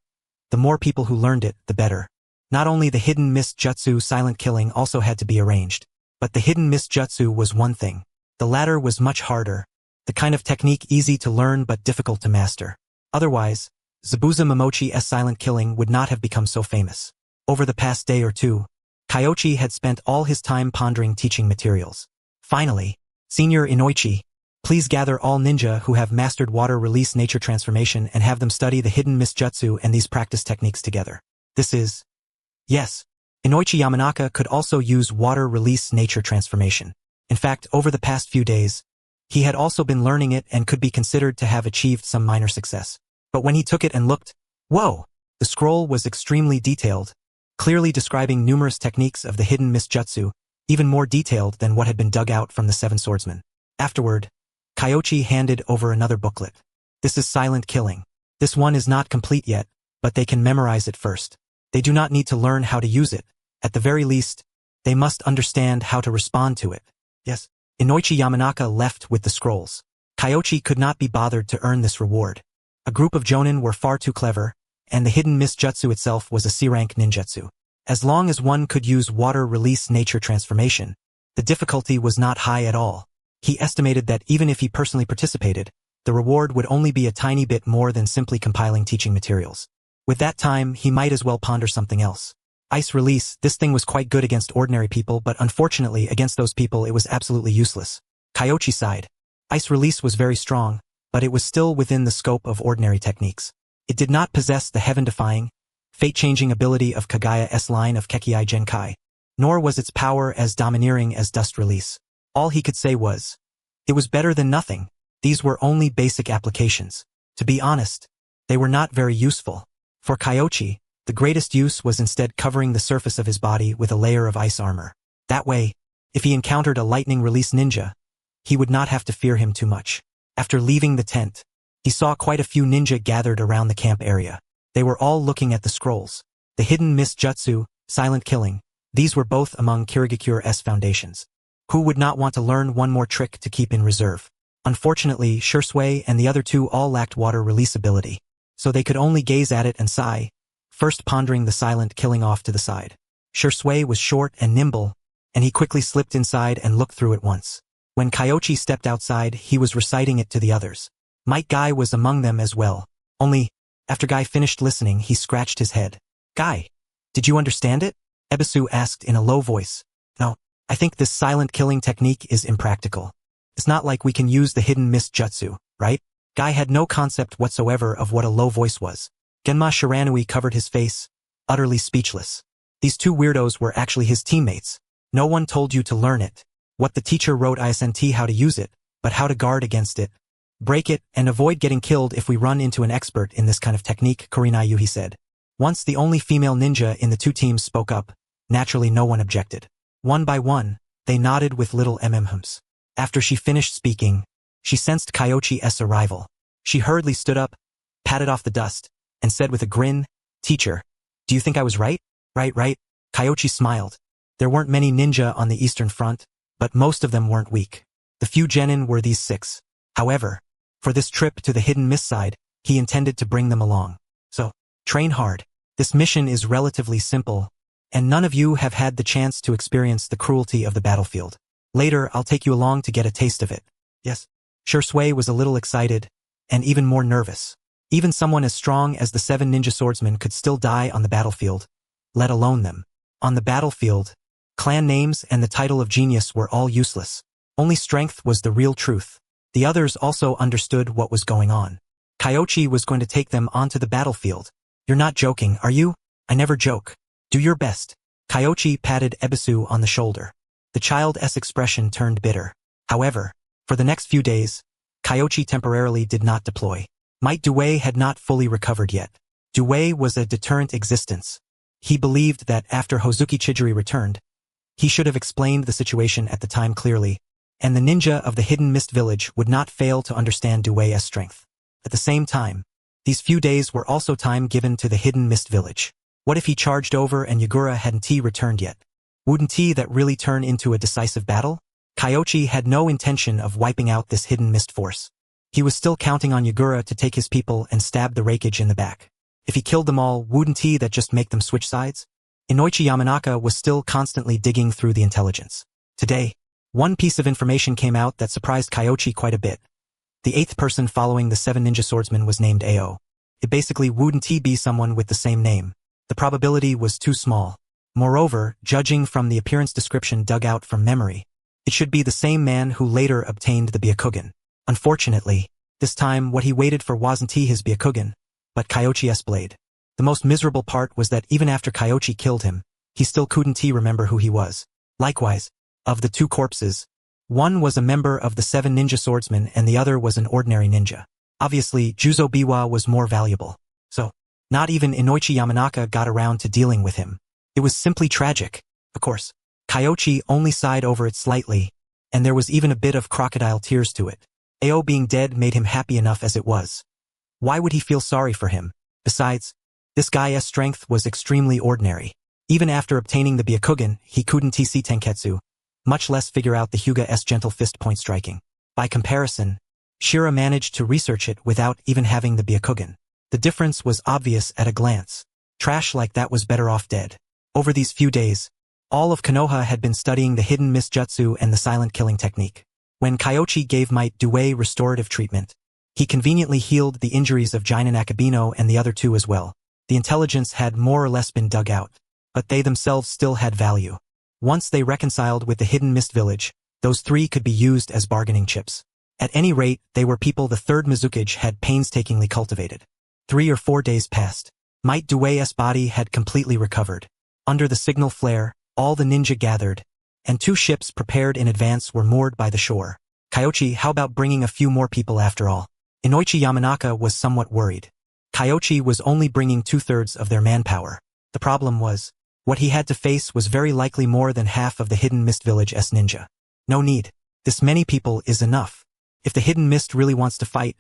The more people who learned it, the better. Not only the hidden mist jutsu silent killing also had to be arranged. But the hidden mist jutsu was one thing. The latter was much harder. The kind of technique easy to learn but difficult to master. Otherwise, Zabuza Momochi's silent killing would not have become so famous. Over the past day or two, Kyoichi had spent all his time pondering teaching materials. Finally, Senior Inoichi, please gather all ninja who have mastered water release nature transformation and have them study the hidden mist jutsu and these practice techniques together. This is... Yes, Inoichi Yamanaka could also use water release nature transformation. In fact, over the past few days, he had also been learning it and could be considered to have achieved some minor success. But when he took it and looked, whoa! The scroll was extremely detailed, clearly describing numerous techniques of the hidden mist jutsu, even more detailed than what had been dug out from the Seven Swordsmen. Afterward, Kyoichi handed over another booklet. This is silent killing. This one is not complete yet, but they can memorize it first. They do not need to learn how to use it. At the very least, they must understand how to respond to it. Yes. Inoichi Yamanaka left with the scrolls. Kyoichi could not be bothered to earn this reward. A group of jonin were far too clever, and the hidden mist jutsu itself was a C-rank ninjutsu. As long as one could use water release nature transformation, the difficulty was not high at all. He estimated that even if he personally participated, the reward would only be a tiny bit more than simply compiling teaching materials. With that time, he might as well ponder something else. Ice release, this thing was quite good against ordinary people, but unfortunately against those people it was absolutely useless. Kyoichi sighed. Ice release was very strong, but it was still within the scope of ordinary techniques. It did not possess the heaven-defying, fate-changing ability of Kagaya's line of Kekkai Genkai, nor was its power as domineering as dust release. All he could say was, it was better than nothing. These were only basic applications. To be honest, they were not very useful. For Kyoichi, the greatest use was instead covering the surface of his body with a layer of ice armor. That way, if he encountered a lightning release ninja, he would not have to fear him too much. After leaving the tent, he saw quite a few ninja gathered around the camp area. They were all looking at the scrolls. The hidden mist jutsu, silent killing, these were both among Kirigakure's foundations. Who would not want to learn one more trick to keep in reserve? Unfortunately, Shisui and the other two all lacked water release ability, so they could only gaze at it and sigh, first pondering the silent killing off to the side. Shisui was short and nimble, and he quickly slipped inside and looked through it once. When Kyoichi stepped outside, he was reciting it to the others. Might Guy was among them as well. Only, after Guy finished listening, he scratched his head. Guy, did you understand it? Ebisu asked in a low voice. No, I think this silent killing technique is impractical. It's not like we can use the hidden mist jutsu, right? Guy had no concept whatsoever of what a low voice was. Genma Shiranui covered his face, utterly speechless. These two weirdos were actually his teammates. No one told you to learn it. What the teacher wrote isn't how to use it, but how to guard against it. Break it, and avoid getting killed if we run into an expert in this kind of technique, Kurinai Yuhi said. Once the only female ninja in the two teams spoke up, naturally no one objected. One by one, they nodded with little hums. After she finished speaking, she sensed Kyoichi's arrival. She hurriedly stood up, patted off the dust, and said with a grin, Teacher, do you think I was right? Right. Kyoichi smiled. There weren't many ninja on the Eastern Front, but most of them weren't weak. The few genin were these 6. However, for this trip to the hidden mist side, he intended to bring them along. So, train hard. This mission is relatively simple, and none of you have had the chance to experience the cruelty of the battlefield. Later, I'll take you along to get a taste of it. Yes. Shisui was a little excited, and even more nervous. Even someone as strong as the 7 ninja swordsmen could still die on the battlefield, let alone them. On the battlefield, clan names and the title of genius were all useless. Only strength was the real truth. The others also understood what was going on. Kyoichi was going to take them onto the battlefield. You're not joking, are you? I never joke. Do your best. Kyoichi patted Ebisu on the shoulder. The child's expression turned bitter. However, for the next few days, Kyoichi temporarily did not deploy. Might Due had not fully recovered yet. Due was a deterrent existence. He believed that after Hozuki Chijiri returned, he should have explained the situation at the time clearly, and the ninja of the Hidden Mist Village would not fail to understand Due's strength. At the same time, These few days were also time given to the hidden mist village. What if he charged over and Yagura hadn't returned yet? Wouldn't that really turn into a decisive battle? Kyoichi had no intention of wiping out this hidden mist force. He was still counting on Yagura to take his people and stab the Raikage in the back. If he killed them all, wouldn't that just make them switch sides? Inoichi Yamanaka was still constantly digging through the intelligence. Today, one piece of information came out that surprised Kyoichi quite a bit. The 8th person following the 7 ninja swordsmen was named Ao. It basically wouldn't be someone with the same name. The probability was too small. Moreover, judging from the appearance description dug out from memory, it should be the same man who later obtained the Byakugan. Unfortunately, this time what he waited for wasn't his Byakugan, but Kyoichi's blade. The most miserable part was that even after Kyoichi killed him, he still couldn't remember who he was. Likewise, of the 2 corpses, one was a member of the 7 ninja swordsmen and the other was an ordinary ninja. Obviously, Juzo Biwa was more valuable. So, not even Inoichi Yamanaka got around to dealing with him. It was simply tragic. Of course, Kyoichi only sighed over it slightly, and there was even a bit of crocodile tears to it. Ao being dead made him happy enough as it was. Why would he feel sorry for him? Besides, this guy's strength was extremely ordinary. Even after obtaining the Byakugan, he couldn't see Tenketsu, much less figure out the Hyuga's gentle fist point striking. By comparison, Shira managed to research it without even having the Byakugan. The difference was obvious at a glance. Trash like that was better off dead. Over these few days, all of Konoha had been studying the hidden mist jutsu and the silent killing technique. When Kyoichi gave Might Due restorative treatment, he conveniently healed the injuries of Jinin Akabino and the other 2 as well. The intelligence had more or less been dug out, but they themselves still had value. Once they reconciled with the hidden mist village, those 3 could be used as bargaining chips. At any rate, they were people the 3rd Mizukage had painstakingly cultivated. 3 or 4 days passed. Might Due's body had completely recovered. Under the signal flare, all the ninja gathered, and 2 ships prepared in advance were moored by the shore. Kyoichi, how about bringing a few more people after all? Inoichi Yamanaka was somewhat worried. Kyoichi was only bringing 2/3 of their manpower. The problem was, what he had to face was very likely more than half of the hidden mist village's ninja. No need. This many people is enough. If the hidden mist really wants to fight,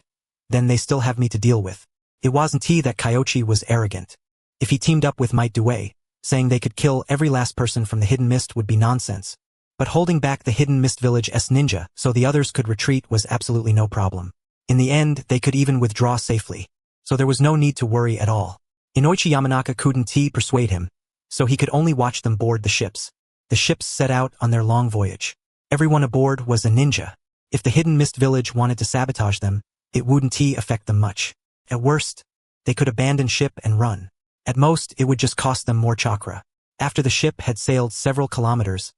then they still have me to deal with. It wasn't that Kyoichi was arrogant. If he teamed up with Might Due, saying they could kill every last person from the hidden mist would be nonsense. But holding back the hidden mist village's ninja so the others could retreat was absolutely no problem. In the end, they could even withdraw safely. So there was no need to worry at all. Inoichi Yamanaka couldn't persuade him, so he could only watch them board the ships. The ships set out on their long voyage. Everyone aboard was a ninja. If the hidden mist village wanted to sabotage them, it wouldn't affect them much. At worst, they could abandon ship and run. At most, it would just cost them more chakra. After the ship had sailed several kilometers,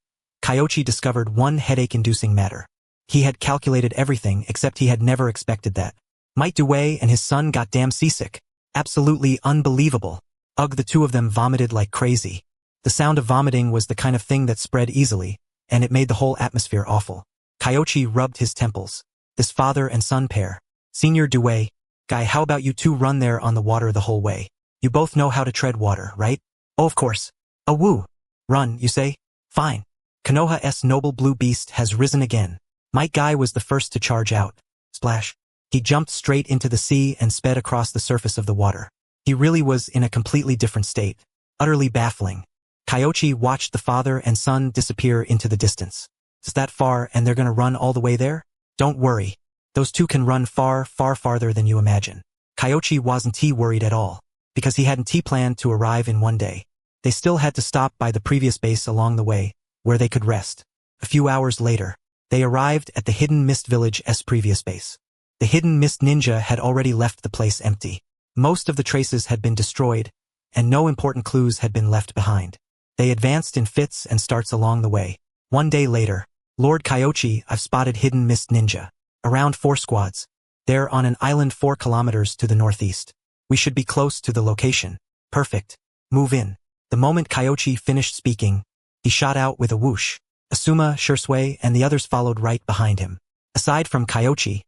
Kyoichi discovered one headache-inducing matter. He had calculated everything except he had never expected that. Might Due and his son got damn seasick. Absolutely unbelievable. Ugh, the 2 of them vomited like crazy. The sound of vomiting was the kind of thing that spread easily, and it made the whole atmosphere awful. Kyoichi rubbed his temples. This father and son pair. Senior Due, guy, how about you 2 run there on the water the whole way? You both know how to tread water, right? Oh, of course. Oh, woo. Run, you say? Fine. Konoha's noble blue beast has risen again. Might Guy was the first to charge out. Splash. He jumped straight into the sea and sped across the surface of the water. He really was in a completely different state. Utterly baffling. Kyoichi watched the father and son disappear into the distance. It's that far and they're gonna run all the way there? Don't worry. Those 2 can run far, far farther than you imagine. Kyoichi wasn't worried at all, because he hadn't planned to arrive in one day. They still had to stop by the previous base along the way, where they could rest. A few hours later, they arrived at the hidden mist village's previous base. The hidden mist ninja had already left the place empty. Most of the traces had been destroyed, and no important clues had been left behind. They advanced in fits and starts along the way. One day later, Lord Kyoichi, I've spotted hidden mist ninja. Around 4 squads. They're on an island 4 kilometers to the northeast. We should be close to the location. Perfect. Move in. The moment Kyoichi finished speaking, he shot out with a whoosh. Asuma, Shisui, and the others followed right behind him. Aside from Kyoichi,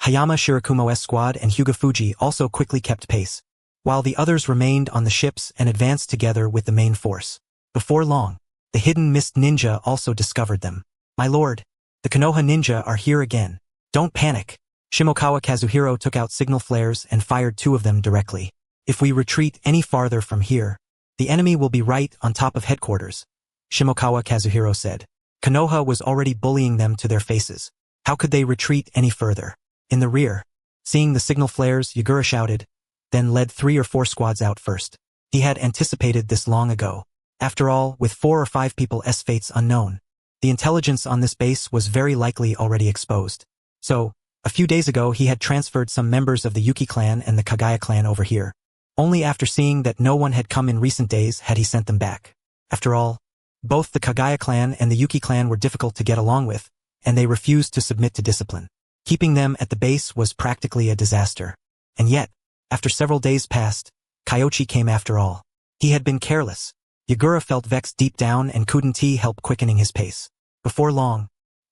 Hayama Shirakumo's squad and Hyuga Fuji also quickly kept pace, while the others remained on the ships and advanced together with the main force. Before long, the hidden mist ninja also discovered them. My lord, the Konoha ninja are here again. Don't panic. Shimokawa Kazuhiro took out signal flares and fired 2 of them directly. If we retreat any farther from here, the enemy will be right on top of headquarters, Shimokawa Kazuhiro said. Konoha was already bullying them to their faces. How could they retreat any further? In the rear, seeing the signal flares, Yagura shouted, then led 3 or 4 squads out first. He had anticipated this long ago. After all, with 4 or 5 people's fates unknown, the intelligence on this base was very likely already exposed. So, a few days ago he had transferred some members of the Yuki clan and the Kagaya clan over here. Only after seeing that no one had come in recent days had he sent them back. After all, both the Kagaya clan and the Yuki clan were difficult to get along with, and they refused to submit to discipline. Keeping them at the base was practically a disaster. And yet, after several days passed, Kyoichi came after all. He had been careless. Yagura felt vexed deep down and couldn't help quickening his pace. Before long,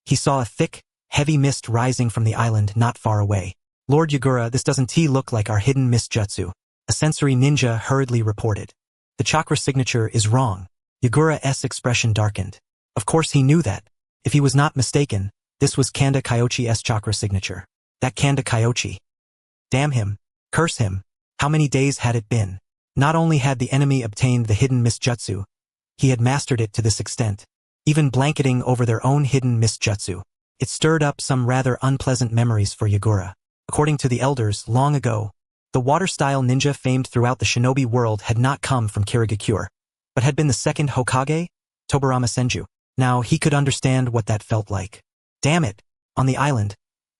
he saw a thick, heavy mist rising from the island not far away. Lord Yagura, this doesn't look like our hidden mist jutsu, a sensory ninja hurriedly reported. The chakra signature is wrong. Yagura's expression darkened. Of course he knew that. If he was not mistaken, this was Kanda Kyoichi's chakra signature. That Kanda Kyoichi. Damn him. Curse him. How many days had it been? Not only had the enemy obtained the hidden mist jutsu, he had mastered it to this extent, even blanketing over their own hidden mist jutsu. It stirred up some rather unpleasant memories for Yagura. According to the elders, long ago, the water-style ninja famed throughout the shinobi world had not come from Kirigakure, but had been the second Hokage, Tobarama Senju. Now he could understand what that felt like. Damn it! On the island,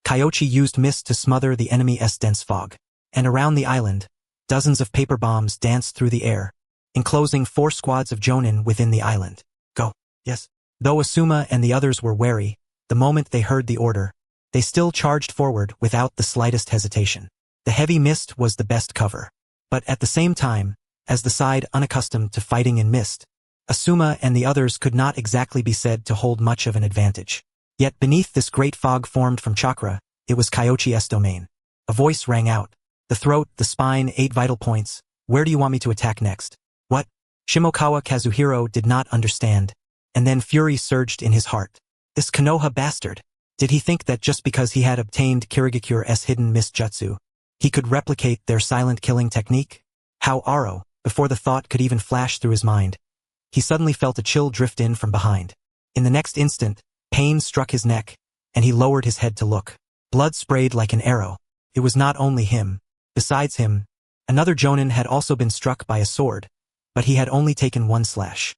Kyoichi used mist to smother the enemy's dense fog. And around the island, dozens of paper bombs danced through the air, enclosing 4 squads of jonin within the island. Go. Yes. Though Asuma and the others were wary, the moment they heard the order, they still charged forward without the slightest hesitation. The heavy mist was the best cover. But at the same time, as the side unaccustomed to fighting in mist, Asuma and the others could not exactly be said to hold much of an advantage. Yet beneath this great fog formed from chakra, it was Kyoichi's domain. A voice rang out. The throat, the spine, 8 vital points. Where do you want me to attack next? What? Shimokawa Kazuhiro did not understand, and then fury surged in his heart. This Konoha bastard. Did he think that just because he had obtained Kirigakure's hidden mist jutsu, he could replicate their silent killing technique? How Aro, before the thought could even flash through his mind, he suddenly felt a chill drift in from behind. In the next instant, pain struck his neck, and he lowered his head to look. Blood sprayed like an arrow. It was not only him. Besides him, another jonin had also been struck by a sword, but he had only taken 1 slash.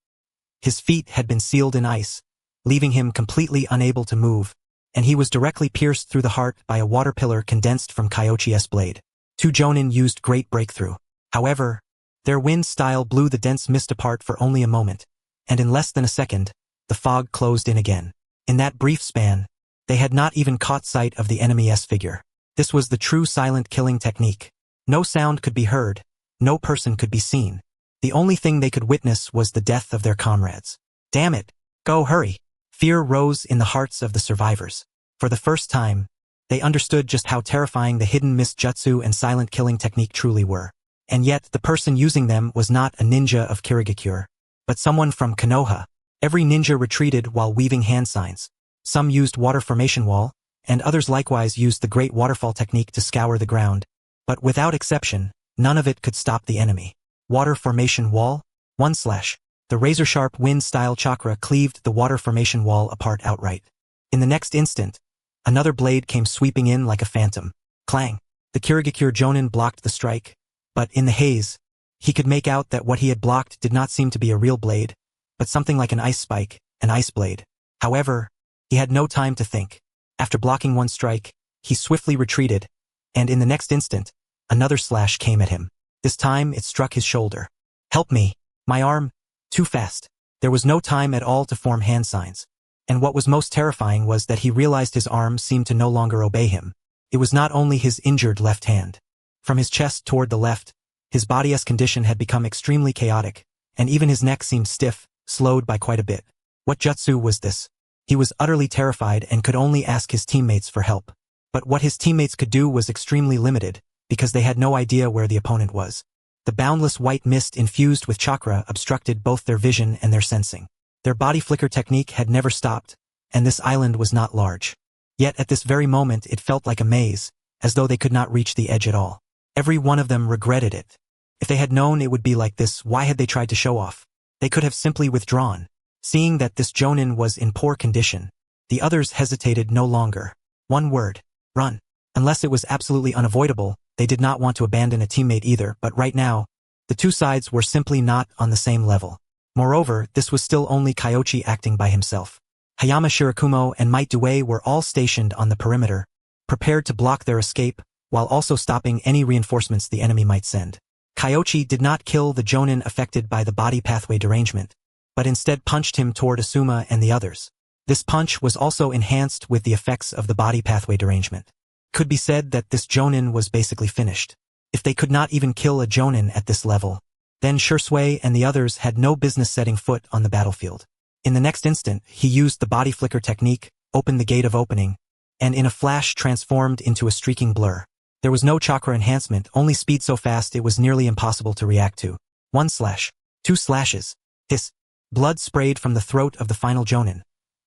His feet had been sealed in ice, leaving him completely unable to move, and he was directly pierced through the heart by a water pillar condensed from Kyoichi's blade. 2 jonin used great breakthrough. However, their wind style blew the dense mist apart for only a moment, and in less than a second, the fog closed in again. In that brief span, they had not even caught sight of the enemy's figure. This was the true silent killing technique. No sound could be heard, no person could be seen. The only thing they could witness was the death of their comrades. Damn it! Go, hurry! Fear rose in the hearts of the survivors. For the first time, they understood just how terrifying the hidden mist jutsu and silent killing technique truly were. And yet, the person using them was not a ninja of Kirigakure, but someone from Konoha. Every ninja retreated while weaving hand signs. Some used water formation wall, and others likewise used the great waterfall technique to scour the ground. But without exception, none of it could stop the enemy. Water formation wall? 1 slash. The razor-sharp wind-style chakra cleaved the water formation wall apart outright. In the next instant, another blade came sweeping in like a phantom. Clang! The Kirigakure jonin blocked the strike, but in the haze, he could make out that what he had blocked did not seem to be a real blade, but something like an ice spike, an ice blade. However, he had no time to think. After blocking 1 strike, he swiftly retreated, and in the next instant, another slash came at him. This time it struck his shoulder. Help me! My arm! Too fast. There was no time at all to form hand signs. And what was most terrifying was that he realized his arm seemed to no longer obey him. It was not only his injured left hand. From his chest toward the left, his body's condition had become extremely chaotic, and even his neck seemed stiff, slowed by quite a bit. What jutsu was this? He was utterly terrified and could only ask his teammates for help. But what his teammates could do was extremely limited, because they had no idea where the opponent was. The boundless white mist infused with chakra obstructed both their vision and their sensing. Their body flicker technique had never stopped, and this island was not large. Yet at this very moment it felt like a maze, as though they could not reach the edge at all. Every one of them regretted it. If they had known it would be like this, why had they tried to show off? They could have simply withdrawn. Seeing that this Jonin was in poor condition, the others hesitated no longer. One word: run. Unless it was absolutely unavoidable, they did not want to abandon a teammate either, but right now, the two sides were simply not on the same level. Moreover, this was still only Kyoichi acting by himself. Hayama Shirakumo and Might Due were all stationed on the perimeter, prepared to block their escape, while also stopping any reinforcements the enemy might send. Kyoichi did not kill the Jonin affected by the body pathway derangement, but instead punched him toward Asuma and the others. This punch was also enhanced with the effects of the body pathway derangement. Could be said that this Jonin was basically finished. If they could not even kill a Jonin at this level, then Shisui and the others had no business setting foot on the battlefield. In the next instant, he used the body flicker technique, opened the gate of opening, and in a flash transformed into a streaking blur. There was no chakra enhancement, only speed so fast it was nearly impossible to react to. 1 slash. 2 slashes. Hiss. Blood sprayed from the throat of the final Jonin,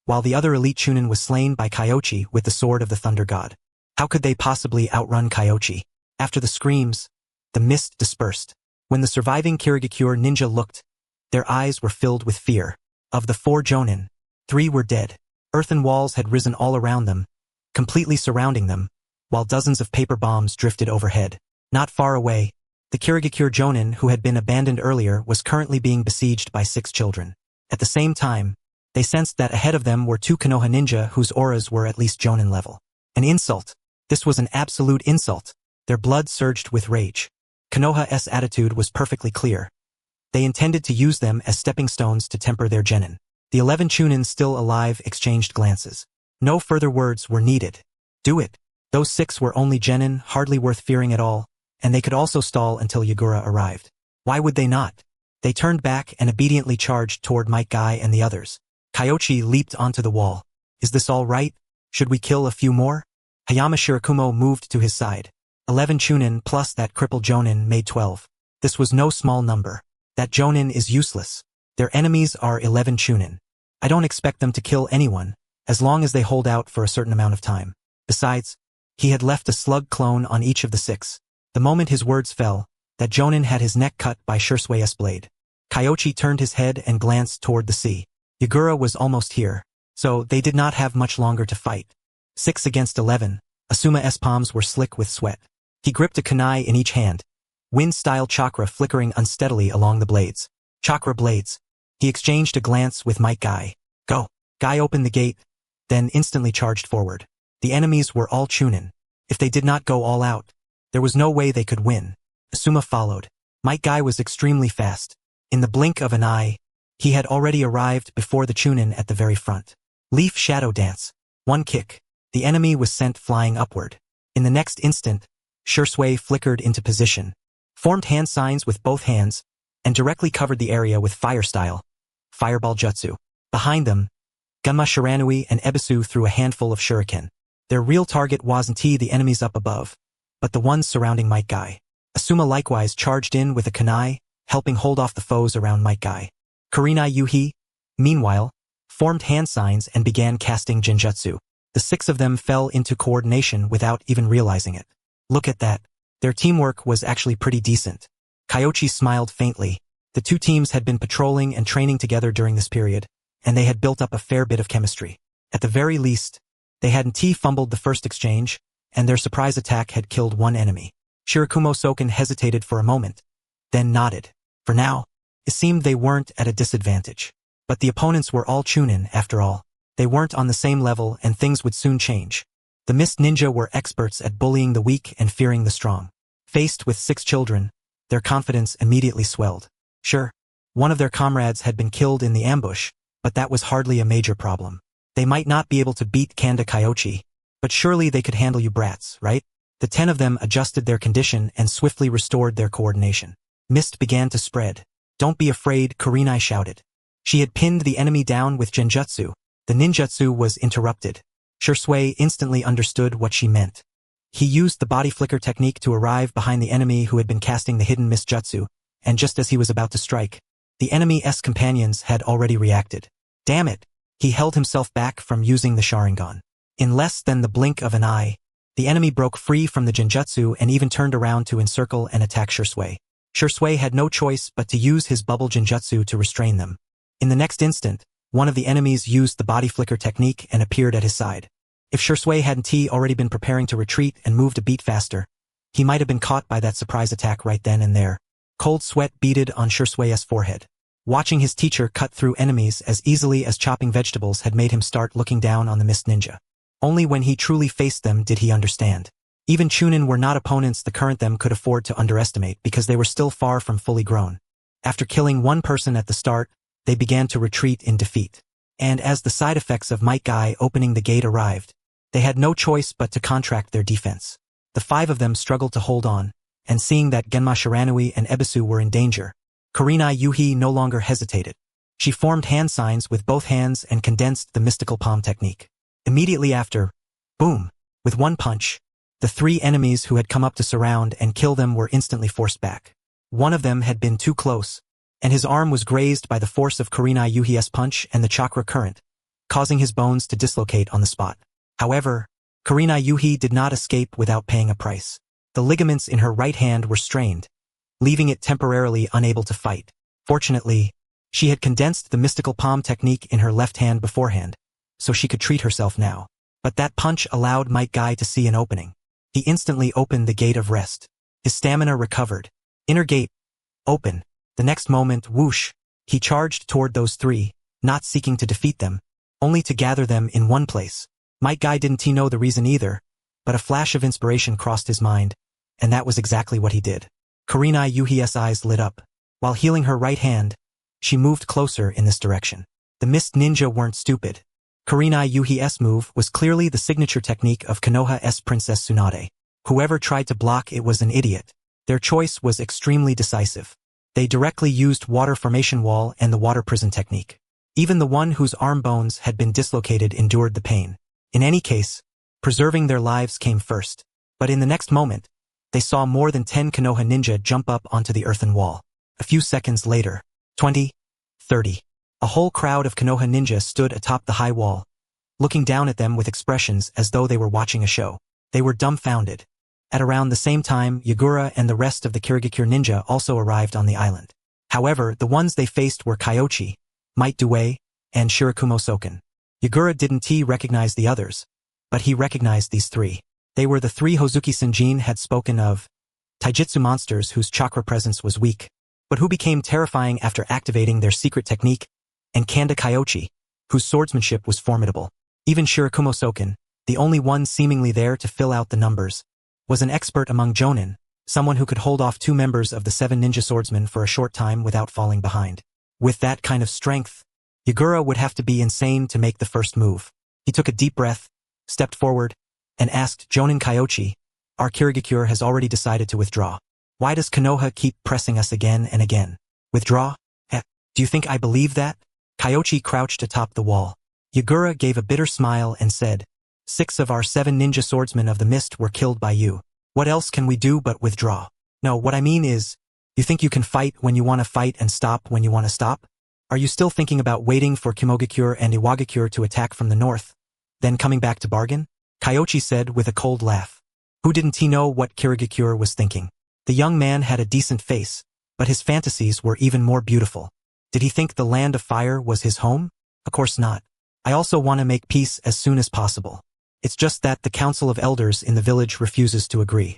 while the other elite Chunin was slain by Kyoichi with the sword of the Thunder God. How could they possibly outrun Kyoichi? After the screams, the mist dispersed. When the surviving Kirigakure ninja looked, their eyes were filled with fear. Of the 4 Jonin, 3 were dead. Earthen walls had risen all around them, completely surrounding them, while dozens of paper bombs drifted overhead. Not far away, the Kirigakure Jonin who had been abandoned earlier was currently being besieged by 6 children. At the same time, they sensed that ahead of them were 2 Konoha ninja whose auras were at least Jonin level. An insult. This was an absolute insult. Their blood surged with rage. Konoha's attitude was perfectly clear. They intended to use them as stepping stones to temper their genin. The 11 Chunin still alive exchanged glances. No further words were needed. Do it. Those 6 were only genin, hardly worth fearing at all, and they could also stall until Yagura arrived. Why would they not? They turned back and obediently charged toward Might Guy and the others. Kyoichi leaped onto the wall. Is this all right? Should we kill a few more? Hayama Shirakumo moved to his side. 11 Chunin plus that crippled Jonin made 12. This was no small number. That Jonin is useless. Their enemies are 11 Chunin. I don't expect them to kill anyone, as long as they hold out for a certain amount of time. Besides, he had left a slug clone on each of the 6. The moment his words fell, that Jonin had his neck cut by Shisui's blade. Kyoichi turned his head and glanced toward the sea. Yagura was almost here, so they did not have much longer to fight. 6 against 11, Asuma's palms were slick with sweat. He gripped a kunai in each hand, wind-style chakra flickering unsteadily along the blades. Chakra blades. He exchanged a glance with Might Guy. Go. Guy opened the gate, then instantly charged forward. The enemies were all Chunin. If they did not go all out, there was no way they could win. Asuma followed. Might Guy was extremely fast. In the blink of an eye, he had already arrived before the Chunin at the very front. Leaf shadow dance. 1 kick. The enemy was sent flying upward. In the next instant, Shisui flickered into position, formed hand signs with both hands, and directly covered the area with fire-style fireball jutsu. Behind them, Gunma Shiranui and Ebisu threw a handful of shuriken. Their real target wasn't the enemies up above, but the ones surrounding Might Guy. Asuma likewise charged in with a kunai, helping hold off the foes around Might Guy. Kurenai Yuhi, meanwhile, formed hand signs and began casting genjutsu. The 6 of them fell into coordination without even realizing it. Look at that. Their teamwork was actually pretty decent. Kyoichi smiled faintly. The 2 teams had been patrolling and training together during this period, and they had built up a fair bit of chemistry. At the very least, they hadn't fumbled the first exchange, and their surprise attack had killed 1 enemy. Shirakumo Soken hesitated for a moment, then nodded. For now, it seemed they weren't at a disadvantage. But the opponents were all Chunin, after all. They weren't on the same level, and things would soon change. The Mist Ninja were experts at bullying the weak and fearing the strong. Faced with 6 children, their confidence immediately swelled. Sure, one of their comrades had been killed in the ambush, but that was hardly a major problem. They might not be able to beat Kanda Kyoichi, but surely they could handle you brats, right? The 10 of them adjusted their condition and swiftly restored their coordination. Mist began to spread. Don't be afraid, Kurenai shouted. She had pinned the enemy down with genjutsu. The ninjutsu was interrupted. Shisui instantly understood what she meant. He used the body flicker technique to arrive behind the enemy who had been casting the hidden mist jutsu, and just as he was about to strike, the enemy's companions had already reacted. Damn it! He held himself back from using the Sharingan. In less than the blink of an eye, the enemy broke free from the genjutsu and even turned around to encircle and attack Shisui. Shisui had no choice but to use his bubble genjutsu to restrain them. In the next instant, one of the enemies used the body flicker technique and appeared at his side. If Shisui hadn't already been preparing to retreat and moved a beat faster, he might have been caught by that surprise attack right then and there. Cold sweat beaded on Shisui's forehead. Watching his teacher cut through enemies as easily as chopping vegetables had made him start looking down on the mist ninja. Only when he truly faced them did he understand. Even Chunin were not opponents the current them could afford to underestimate because they were still far from fully grown. After killing one person at the start, they began to retreat in defeat. And as the side effects of Might Guy opening the gate arrived, they had no choice but to contract their defense. The 5 of them struggled to hold on, and seeing that Genma Shiranui and Ebisu were in danger, Kurenai Yuhi no longer hesitated. She formed hand signs with both hands and condensed the mystical palm technique. Immediately after, boom, with one punch, the 3 enemies who had come up to surround and kill them were instantly forced back. One of them had been too close, and his arm was grazed by the force of Kurenai Yuhi's punch and the chakra current, causing his bones to dislocate on the spot. However, Kurenai Yuhi did not escape without paying a price. The ligaments in her right hand were strained, leaving it temporarily unable to fight. Fortunately, she had condensed the mystical palm technique in her left hand beforehand, so she could treat herself now. But that punch allowed Might Guy to see an opening. He instantly opened the gate of rest. His stamina recovered. Inner gate. Open. The next moment, whoosh, he charged toward those 3, not seeking to defeat them, only to gather them in one place. Might Guy didn't know the reason either, but a flash of inspiration crossed his mind, and that was exactly what he did. Kurenai Yuhi's eyes lit up. While healing her right hand, she moved closer in this direction. The mist ninja weren't stupid. Kurenai Yuhi's move was clearly the signature technique of Konoha's Princess Tsunade. Whoever tried to block it was an idiot. Their choice was extremely decisive. They directly used water formation wall and the water prison technique. Even the one whose arm bones had been dislocated endured the pain. In any case, preserving their lives came first. But in the next moment, they saw more than 10 Konoha ninja jump up onto the earthen wall. A few seconds later, 20, 30. A whole crowd of Konoha ninja stood atop the high wall, looking down at them with expressions as though they were watching a show. They were dumbfounded. At around the same time, Yagura and the rest of the Kirigakure ninja also arrived on the island. However, the ones they faced were Kyoichi, Might Due, and Shirakumo Soken. Yagura didn't recognize the others, but he recognized these 3. They were the 3 Hozuki Senjin had spoken of, taijutsu monsters whose chakra presence was weak, but who became terrifying after activating their secret technique, and Kanda Kyoichi, whose swordsmanship was formidable. Even Shirakumo Soken, the only one seemingly there to fill out the numbers, was an expert among jonin, someone who could hold off 2 members of the 7 ninja swordsmen for a short time without falling behind. With that kind of strength, Yagura would have to be insane to make the first move. He took a deep breath, stepped forward, and asked Jonin Kyoichi, "Our Kirigakure has already decided to withdraw. Why does Konoha keep pressing us again and again? Withdraw? Heh, do you think I believe that?" Kyoichi crouched atop the wall. Yagura gave a bitter smile and said, 6 of our 7 ninja swordsmen of the mist were killed by you. What else can we do but withdraw? No, what I mean is, you think you can fight when you want to fight and stop when you want to stop? Are you still thinking about waiting for Kimogakure and Iwagakure to attack from the north, then coming back to bargain? Kyoichi said with a cold laugh. Who didn't he know what Kirigakure was thinking? The young man had a decent face, but his fantasies were even more beautiful. Did he think the land of fire was his home? Of course not. I also want to make peace as soon as possible. It's just that the council of elders in the village refuses to agree.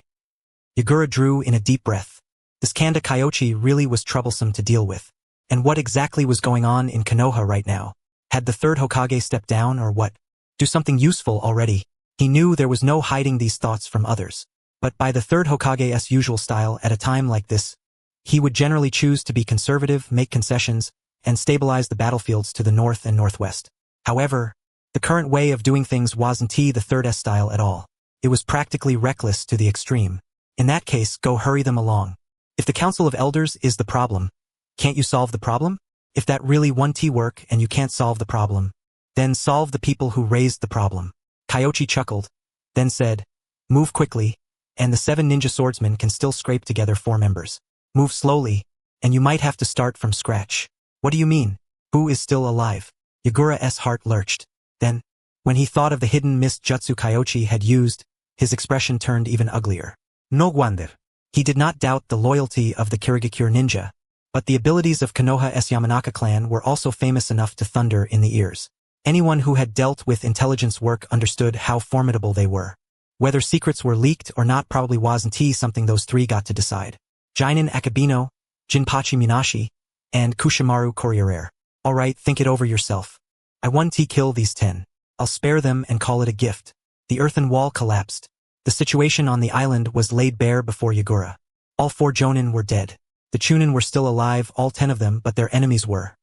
Yagura drew in a deep breath. This Kanda Kyoichi really was troublesome to deal with. And what exactly was going on in Konoha right now? Had the 3rd Hokage stepped down or what? Do something useful already. He knew there was no hiding these thoughts from others. But by the 3rd Hokage's usual style at a time like this, he would generally choose to be conservative, make concessions, and stabilize the battlefields to the north and northwest. However, the current way of doing things wasn't the 3rd's style at all. It was practically reckless to the extreme. In that case, go hurry them along. If the Council of Elders is the problem, can't you solve the problem? If that really won't work and you can't solve the problem, then solve the people who raised the problem. Kyoichi chuckled, then said, move quickly, and the 7 ninja swordsmen can still scrape together 4 members. Move slowly, and you might have to start from scratch. What do you mean? Who is still alive? Yagura's heart lurched. Then, When he thought of the hidden mist jutsu Kyoichi had used, his expression turned even uglier. No wonder. He did not doubt the loyalty of the Kirigakure ninja, but the abilities of Konoha's Yamanaka clan were also famous enough to thunder in the ears. Anyone who had dealt with intelligence work understood how formidable they were. Whether secrets were leaked or not probably wasn't something those three got to decide. Jinin Akabino, Jinpachi Minashi, and Kushimaru Koryarare. Alright, think it over yourself. I want to kill these 10. I'll spare them and call it a gift. The earthen wall collapsed. The situation on the island was laid bare before Yagura. All 4 Jonin were dead. The Chunin were still alive, all 10 of them, but their enemies were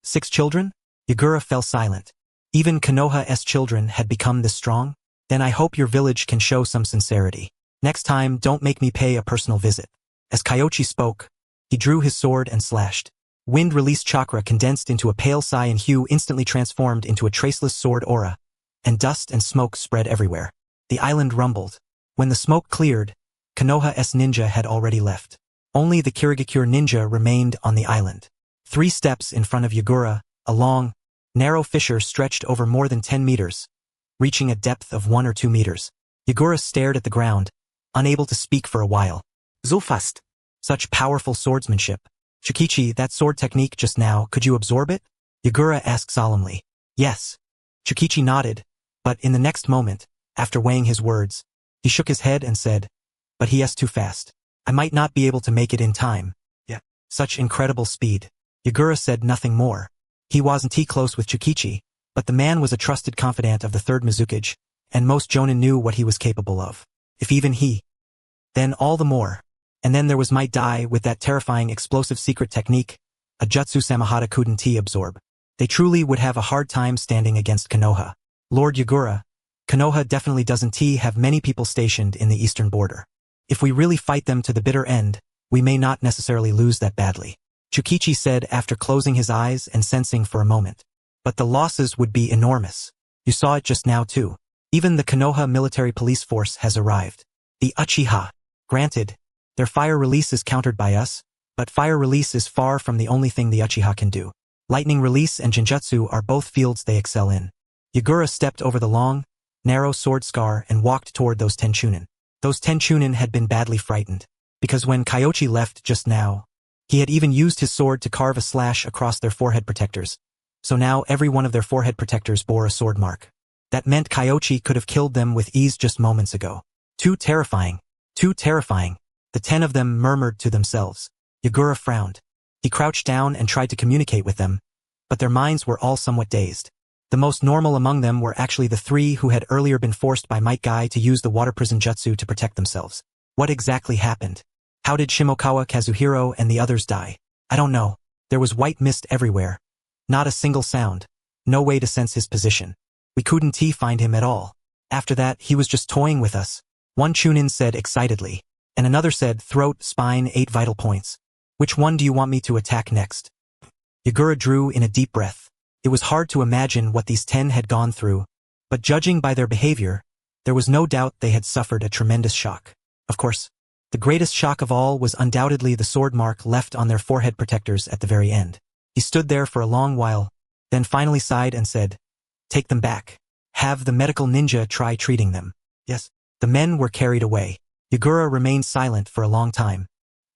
6 children? Yagura fell silent. Even Konoha's children had become this strong? Then I hope your village can show some sincerity. Next time, don't make me pay a personal visit. As Kyoichi spoke, he drew his sword and slashed. Wind-released chakra condensed into a pale cyan hue instantly transformed into a traceless sword aura, and dust and smoke spread everywhere. The island rumbled. When the smoke cleared, Konoha's ninja had already left. Only the Kirigakure ninja remained on the island. 3 steps in front of Yagura, a long, narrow fissure stretched over more than 10 meters, reaching a depth of 1 or 2 meters. Yagura stared at the ground, unable to speak for a while. So fast. Such powerful swordsmanship. Shukichi, that sword technique just now, could you absorb it? Yagura asked solemnly. Yes. Shukichi nodded, but in the next moment, after weighing his words, he shook his head and said, but he is too fast. I might not be able to make it in time. Yeah. Such incredible speed. Yagura said nothing more. He wasn't close with Shukichi, but the man was a trusted confidant of the 3rd Mizukage, and most Jonin knew what he was capable of. If even he. Then all the more. And then there was Might Dai with that terrifying explosive secret technique, a jutsu Samahata couldn't absorb. They truly would have a hard time standing against Konoha. Lord Yagura, Konoha definitely doesn't have many people stationed in the eastern border. If we really fight them to the bitter end, we may not necessarily lose that badly. Shukichi said after closing his eyes and sensing for a moment. But the losses would be enormous. You saw it just now too. Even the Konoha military police force has arrived. The Uchiha. Granted, their fire release is countered by us, but fire release is far from the only thing the Uchiha can do. Lightning release and Jinjutsu are both fields they excel in. Yagura stepped over the long, narrow sword scar and walked toward those 10 Chunin. Those 10 Chunin had been badly frightened, because when Kyoichi left just now, he had even used his sword to carve a slash across their forehead protectors. So now every one of their forehead protectors bore a sword mark. That meant Kyoichi could have killed them with ease just moments ago. Too terrifying. Too terrifying. The 10 of them murmured to themselves. Yagura frowned. He crouched down and tried to communicate with them, but their minds were all somewhat dazed. The most normal among them were actually the 3 who had earlier been forced by Might Guy to use the water prison jutsu to protect themselves. What exactly happened? How did Shimokawa Kazuhiro and the others die? I don't know. There was white mist everywhere. Not a single sound. No way to sense his position. We couldn't find him at all. After that, he was just toying with us. One Chunin said excitedly, and another said throat, spine, 8 vital points. Which one do you want me to attack next? Yagura drew in a deep breath. It was hard to imagine what these 10 had gone through, but judging by their behavior, there was no doubt they had suffered a tremendous shock. Of course, the greatest shock of all was undoubtedly the sword mark left on their forehead protectors at the very end. He stood there for a long while, then finally sighed and said, take them back. Have the medical ninja try treating them. Yes. The men were carried away. Yagura remained silent for a long time.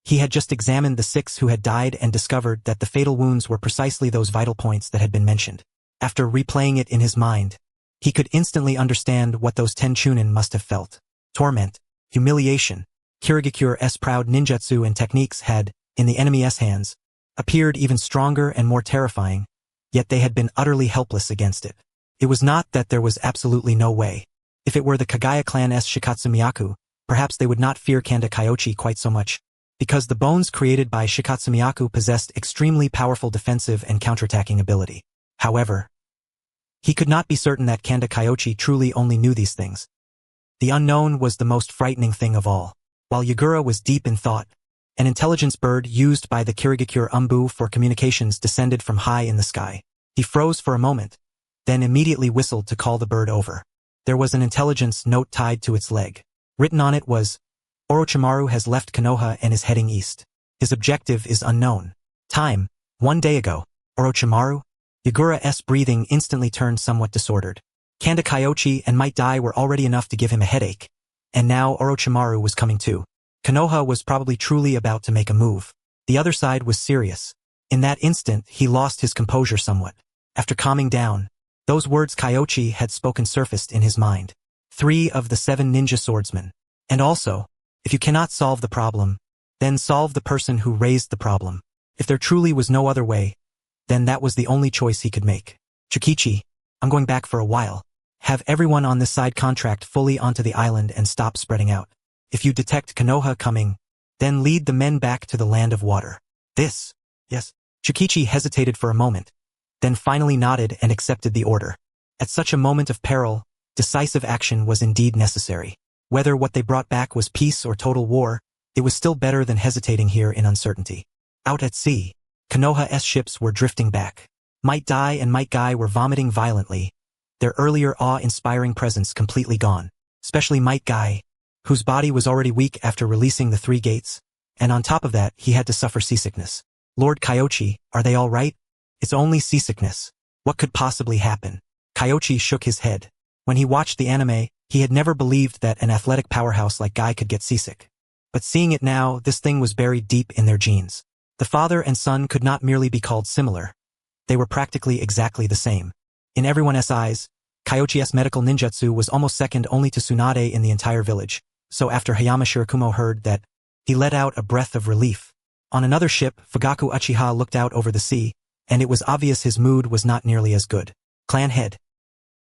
He had just examined the 6 who had died and discovered that the fatal wounds were precisely those vital points that had been mentioned. After replaying it in his mind, he could instantly understand what those 10 Chunin must have felt. Torment, humiliation. Kirigakure's proud ninjutsu and techniques had, in the enemy's hands, appeared even stronger and more terrifying, yet they had been utterly helpless against it. It was not that there was absolutely no way. If it were the Kagaya clan's Shikatsu Miyaku, perhaps they would not fear Kanda Kyoichi quite so much, because the bones created by Shikatsu Miyaku possessed extremely powerful defensive and counterattacking ability. However, he could not be certain that Kanda Kyoichi truly only knew these things. The unknown was the most frightening thing of all. While Yagura was deep in thought, an intelligence bird used by the Kirigakure Umbu for communications descended from high in the sky. He froze for a moment, then immediately whistled to call the bird over. There was an intelligence note tied to its leg. Written on it was, Orochimaru has left Konoha and is heading east. His objective is unknown. Time, 1 day ago. Orochimaru? Yagura's breathing instantly turned somewhat disordered. Kanda Kyoichi and Might Die were already enough to give him a headache. And now Orochimaru was coming too. Konoha was probably truly about to make a move. The other side was serious. In that instant, he lost his composure somewhat. After calming down, those words Kyoichi had spoken surfaced in his mind. 3 of the 7 ninja swordsmen. And also, if you cannot solve the problem, then solve the person who raised the problem. If there truly was no other way, then that was the only choice he could make. Kyoichi, I'm going back for a while. Have everyone on this side contract fully onto the island and stop spreading out. If you detect Konoha coming, then lead the men back to the land of water. This, yes. Kyoichi hesitated for a moment, then finally nodded and accepted the order. At such a moment of peril, decisive action was indeed necessary. Whether what they brought back was peace or total war, it was still better than hesitating here in uncertainty. Out at sea, Konoha's ships were drifting back. Might Die and Might Guy were vomiting violently, their earlier awe-inspiring presence completely gone, especially Might Guy, whose body was already weak after releasing the 3 gates, and on top of that he had to suffer seasickness. Lord Kyoichi, are they all right? It's only seasickness. What could possibly happen? Kyoichi shook his head. When he watched the anime, he had never believed that an athletic powerhouse like Guy could get seasick. But seeing it now, this thing was buried deep in their genes. The father and son could not merely be called similar. They were practically exactly the same. In everyone's eyes, Kyoichi's medical ninjutsu was almost second only to Tsunade in the entire village, so after Hayama Shirakumo heard that, he let out a breath of relief. On another ship, Fugaku Uchiha looked out over the sea, and it was obvious his mood was not nearly as good. Clan head.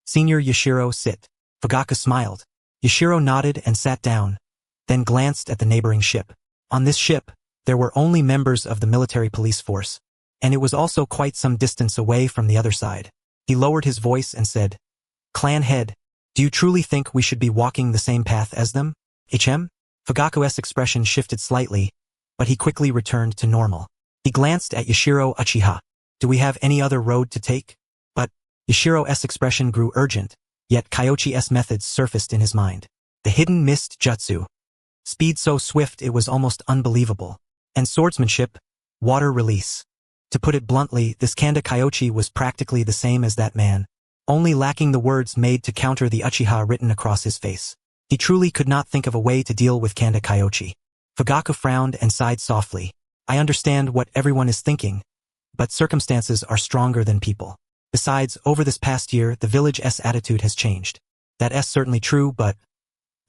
Senior Yashiro, sit. Fugaku smiled. Yashiro nodded and sat down, then glanced at the neighboring ship. On this ship, there were only members of the military police force, and it was also quite some distance away from the other side. He lowered his voice and said, Clan head, do you truly think we should be walking the same path as them? Fugaku's expression shifted slightly, but he quickly returned to normal. He glanced at Yashiro Uchiha. Do we have any other road to take? But Yashiro's expression grew urgent, yet Kyoichi's methods surfaced in his mind. The hidden mist jutsu. Speed so swift it was almost unbelievable. And swordsmanship, water release. To put it bluntly, this Kanda Kyoichi was practically the same as that man, only lacking the words made to counter the Uchiha written across his face. He truly could not think of a way to deal with Kanda Kyoichi. Fugaku frowned and sighed softly. I understand what everyone is thinking, but circumstances are stronger than people. Besides, over this past year, the village's attitude has changed. That's certainly true, but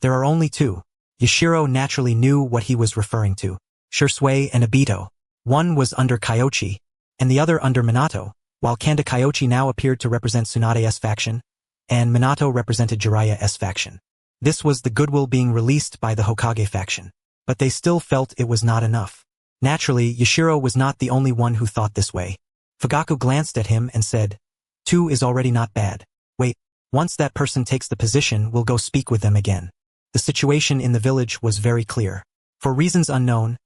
there are only 2. Yashiro naturally knew what he was referring to. Shisui and Obito. One was under Kyoichi, and the other under Minato, while Kanda Kyoichi now appeared to represent Tsunade's faction, and Minato represented Jiraiya's faction. This was the goodwill being released by the Hokage faction, but they still felt it was not enough. Naturally, Yashiro was not the only one who thought this way. Fugaku glanced at him and said, 2 is already not bad. Wait, once that person takes the position, we'll go speak with them again. The situation in the village was very clear. For reasons unknown,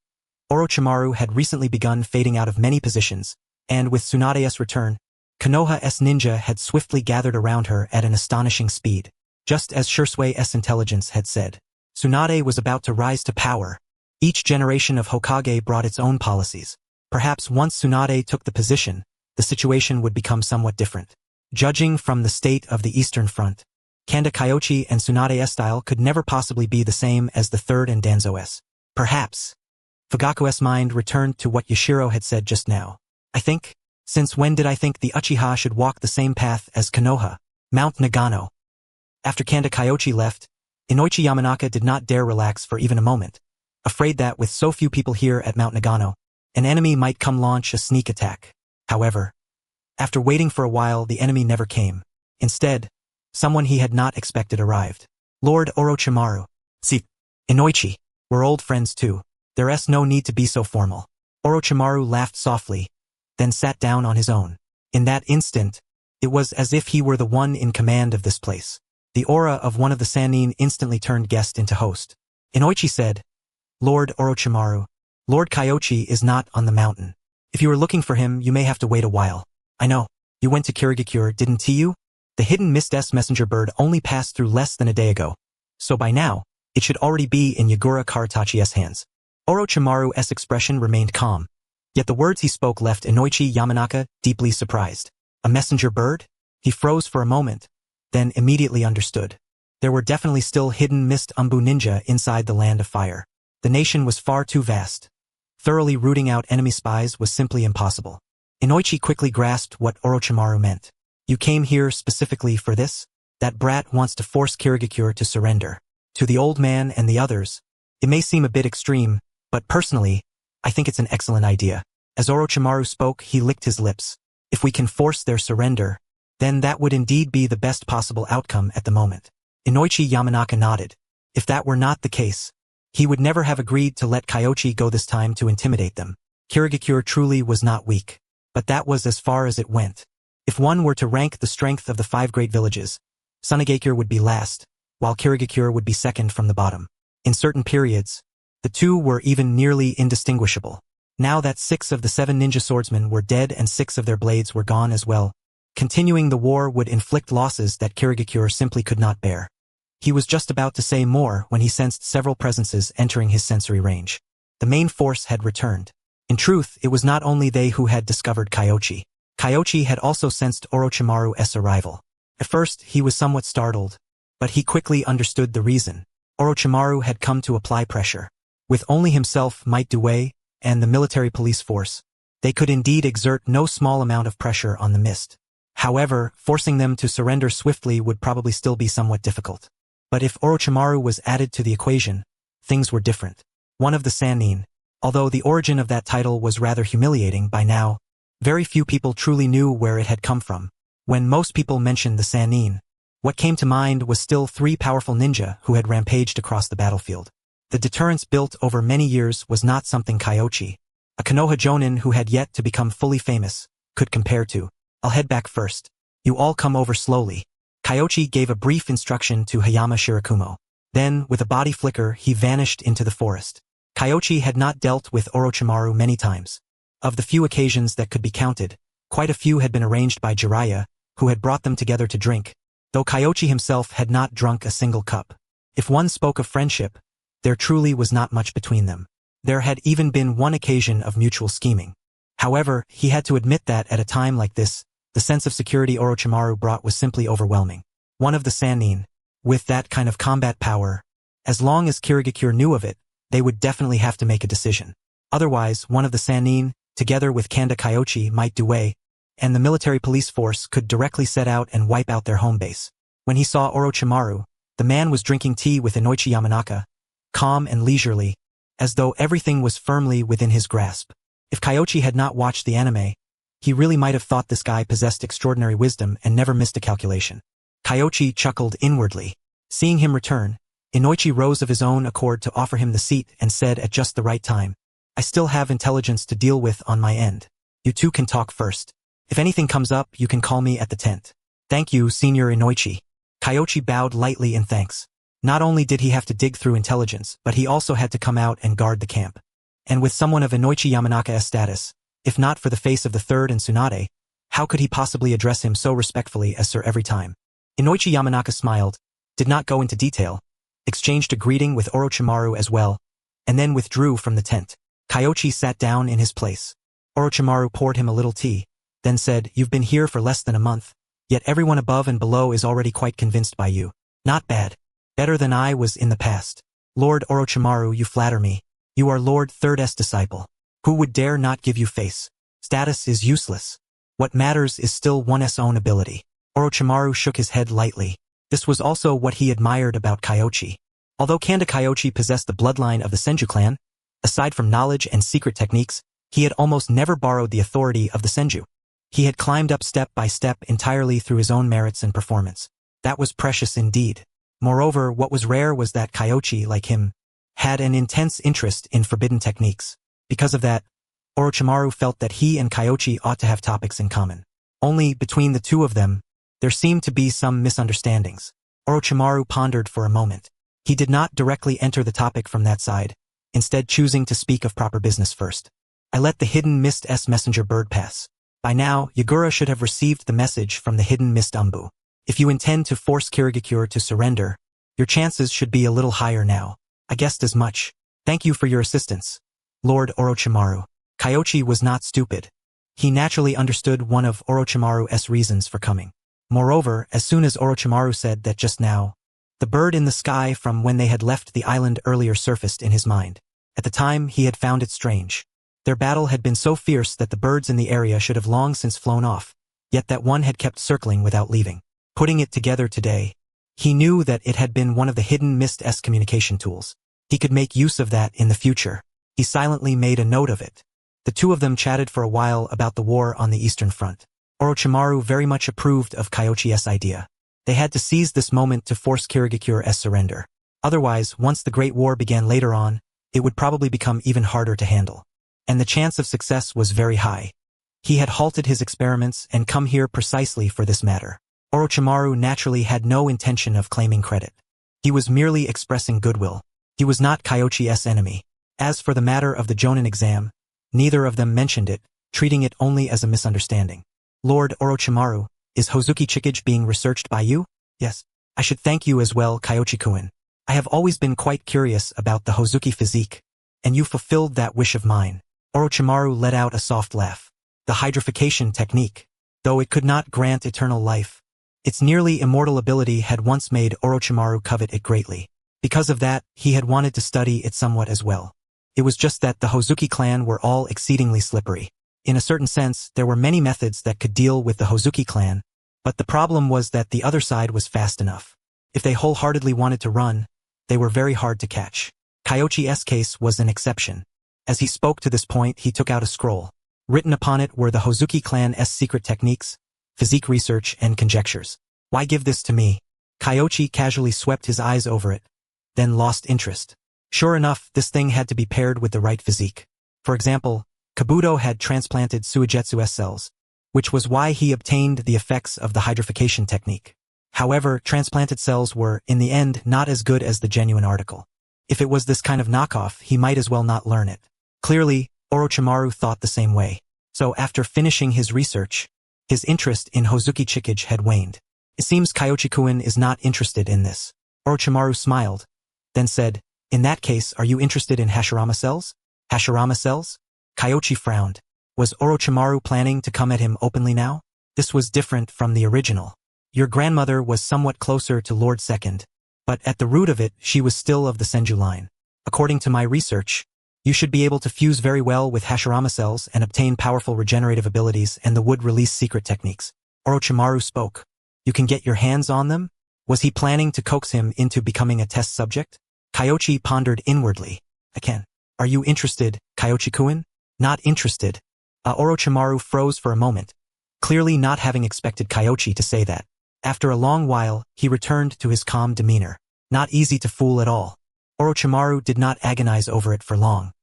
Orochimaru had recently begun fading out of many positions, and with Tsunade's return, Konoha's ninja had swiftly gathered around her at an astonishing speed. Just as Shisui's intelligence had said, Tsunade was about to rise to power. Each generation of Hokage brought its own policies. Perhaps once Tsunade took the position, the situation would become somewhat different. Judging from the state of the Eastern Front, Kanda Kyoichi and Tsunade's style could never possibly be the same as the Third and Danzo's. Perhaps. Fugaku's mind returned to what Yashiro had said just now. I think, since when did I think the Uchiha should walk the same path as Konoha, Mount Nagano? After Kanda Kyoichi left, Inoichi Yamanaka did not dare relax for even a moment, afraid that with so few people here at Mount Nagano, an enemy might come launch a sneak attack. However, after waiting for a while, the enemy never came. Instead, someone he had not expected arrived. Lord Orochimaru. See, Inoichi, we're old friends too. There's no need to be so formal. Orochimaru laughed softly, then sat down on his own. In that instant, it was as if he were the one in command of this place. The aura of one of the Sannin instantly turned guest into host. Inoichi said, Lord Orochimaru, Lord Kyoichi is not on the mountain. If you are looking for him, you may have to wait a while. I know. You went to Kirigakure, didn't you? The hidden mist's messenger bird only passed through less than a day ago, so by now, it should already be in Yagura Karatachi's hands. Orochimaru's expression remained calm, yet the words he spoke left Inoichi Yamanaka deeply surprised. A messenger bird? He froze for a moment, then immediately understood. There were definitely still hidden mist Umbu ninja inside the land of fire. The nation was far too vast. Thoroughly rooting out enemy spies was simply impossible. Inoichi quickly grasped what Orochimaru meant. You came here specifically for this? That brat wants to force Kirigakure to surrender. To the old man and the others, it may seem a bit extreme, but personally, I think it's an excellent idea. As Orochimaru spoke, he licked his lips. If we can force their surrender, then that would indeed be the best possible outcome at the moment. Inoichi Yamanaka nodded. If that were not the case, he would never have agreed to let Kyoichi go this time to intimidate them. Kirigakure truly was not weak, but that was as far as it went. If one were to rank the strength of the 5 great villages, Sunagakure would be last, while Kirigakure would be second from the bottom. In certain periods, the two were even nearly indistinguishable. Now that 6 of the 7 ninja swordsmen were dead and 6 of their blades were gone as well, continuing the war would inflict losses that Kirigakure simply could not bear. He was just about to say more when he sensed several presences entering his sensory range. The main force had returned. In truth, it was not only they who had discovered Kyoichi. Kyoichi had also sensed Orochimaru's arrival. At first, he was somewhat startled, but he quickly understood the reason. Orochimaru had come to apply pressure. With only himself, Might Due, and the military police force, they could indeed exert no small amount of pressure on the mist. However, forcing them to surrender swiftly would probably still be somewhat difficult. But if Orochimaru was added to the equation, things were different. One of the Sannin, although the origin of that title was rather humiliating by now, very few people truly knew where it had come from. When most people mentioned the Sannin, what came to mind was still 3 powerful ninja who had rampaged across the battlefield. The deterrence built over many years was not something Kyoichi, a Konoha Jonin who had yet to become fully famous, could compare to. I'll head back first. You all come over slowly. Kyoichi gave a brief instruction to Hayama Shirakumo. Then, with a body flicker, he vanished into the forest. Kyoichi had not dealt with Orochimaru many times. Of the few occasions that could be counted, quite a few had been arranged by Jiraiya, who had brought them together to drink, though Kyoichi himself had not drunk a single cup. If one spoke of friendship, there truly was not much between them. There had even been one occasion of mutual scheming. However, he had to admit that at a time like this, the sense of security Orochimaru brought was simply overwhelming. One of the Sannin, with that kind of combat power, as long as Kirigakure knew of it, they would definitely have to make a decision. Otherwise, one of the Sannin, together with Kanda Kyoichi, Might Due, and the military police force could directly set out and wipe out their home base. When he saw Orochimaru, the man was drinking tea with Inoichi Yamanaka, calm and leisurely, as though everything was firmly within his grasp. If Kyoichi had not watched the anime, he really might have thought this guy possessed extraordinary wisdom and never missed a calculation. Kyoichi chuckled inwardly. Seeing him return, Inoichi rose of his own accord to offer him the seat and said at just the right time, I still have intelligence to deal with on my end. You two can talk first. If anything comes up, you can call me at the tent. Thank you, Senior Inoichi. Kyoichi bowed lightly in thanks. Not only did he have to dig through intelligence, but he also had to come out and guard the camp. And with someone of Inoichi Yamanaka's status, if not for the face of the third and Tsunade, how could he possibly address him so respectfully as sir every time? Inoichi Yamanaka smiled, did not go into detail, exchanged a greeting with Orochimaru as well, and then withdrew from the tent. Kyoichi sat down in his place. Orochimaru poured him a little tea, then said, You've been here for less than a month, yet everyone above and below is already quite convinced by you. Not bad. Better than I was in the past. Lord Orochimaru, you flatter me. You are Lord Third's disciple. Who would dare not give you face? Status is useless. What matters is still one's own ability. Orochimaru shook his head lightly. This was also what he admired about Kyoichi. Although Kanda Kyoichi possessed the bloodline of the Senju clan, aside from knowledge and secret techniques, he had almost never borrowed the authority of the Senju. He had climbed up step by step entirely through his own merits and performance. That was precious indeed. Moreover, what was rare was that Kyoichi, like him, had an intense interest in forbidden techniques. Because of that, Orochimaru felt that he and Kyoichi ought to have topics in common. Only between the two of them, there seemed to be some misunderstandings. Orochimaru pondered for a moment. He did not directly enter the topic from that side, instead choosing to speak of proper business first. I let the hidden mist's messenger bird pass. By now, Yagura should have received the message from the hidden mist Umbu. If you intend to force Kirigakure to surrender, your chances should be a little higher now. I guessed as much. Thank you for your assistance, Lord Orochimaru. Kyoichi was not stupid. He naturally understood one of Orochimaru's reasons for coming. Moreover, as soon as Orochimaru said that just now, the bird in the sky from when they had left the island earlier surfaced in his mind. At the time, he had found it strange. Their battle had been so fierce that the birds in the area should have long since flown off, yet that one had kept circling without leaving. Putting it together today, he knew that it had been one of the hidden Mist-S communication tools. He could make use of that in the future. He silently made a note of it. The two of them chatted for a while about the war on the Eastern Front. Orochimaru very much approved of Kyoichi's idea. They had to seize this moment to force Kirigakure's surrender. Otherwise, once the Great War began later on, it would probably become even harder to handle. And the chance of success was very high. He had halted his experiments and come here precisely for this matter. Orochimaru naturally had no intention of claiming credit. He was merely expressing goodwill. He was not Kyoichi's enemy. As for the matter of the Jonin exam, neither of them mentioned it, treating it only as a misunderstanding. Lord Orochimaru, is Hozuki Chikage being researched by you? Yes. I should thank you as well, Kyoichi-kun. I have always been quite curious about the Hozuki physique, and you fulfilled that wish of mine. Orochimaru let out a soft laugh. The hydrification technique, though it could not grant eternal life, its nearly immortal ability had once made Orochimaru covet it greatly. Because of that, he had wanted to study it somewhat as well. It was just that the Hozuki clan were all exceedingly slippery. In a certain sense, there were many methods that could deal with the Hozuki clan, but the problem was that the other side was fast enough. If they wholeheartedly wanted to run, they were very hard to catch. Kyoichi's case was an exception. As he spoke to this point, he took out a scroll. Written upon it were the Hozuki clan's secret techniques, physique research, and conjectures. Why give this to me? Kyoichi casually swept his eyes over it, then lost interest. Sure enough, this thing had to be paired with the right physique. For example, Kabuto had transplanted Suigetsu's cells, which was why he obtained the effects of the hydrification technique. However, transplanted cells were, in the end, not as good as the genuine article. If it was this kind of knockoff, he might as well not learn it. Clearly, Orochimaru thought the same way. So after finishing his research, his interest in Hozuki Chikage had waned. It seems Kyoichi-kun is not interested in this. Orochimaru smiled, then said, in that case, are you interested in Hashirama cells? Hashirama cells? Kyoichi frowned. Was Orochimaru planning to come at him openly now? This was different from the original. Your grandmother was somewhat closer to Lord Second, but at the root of it, she was still of the Senju line. According to my research, you should be able to fuse very well with Hashirama cells and obtain powerful regenerative abilities and the wood release secret techniques. Orochimaru spoke. You can get your hands on them? Was he planning to coax him into becoming a test subject? Kyoichi pondered inwardly. I can. Are you interested, Kyoichi-kun? Not interested. Orochimaru froze for a moment, clearly not having expected Kyoichi to say that. After a long while, he returned to his calm demeanor. Not easy to fool at all. Orochimaru did not agonize over it for long.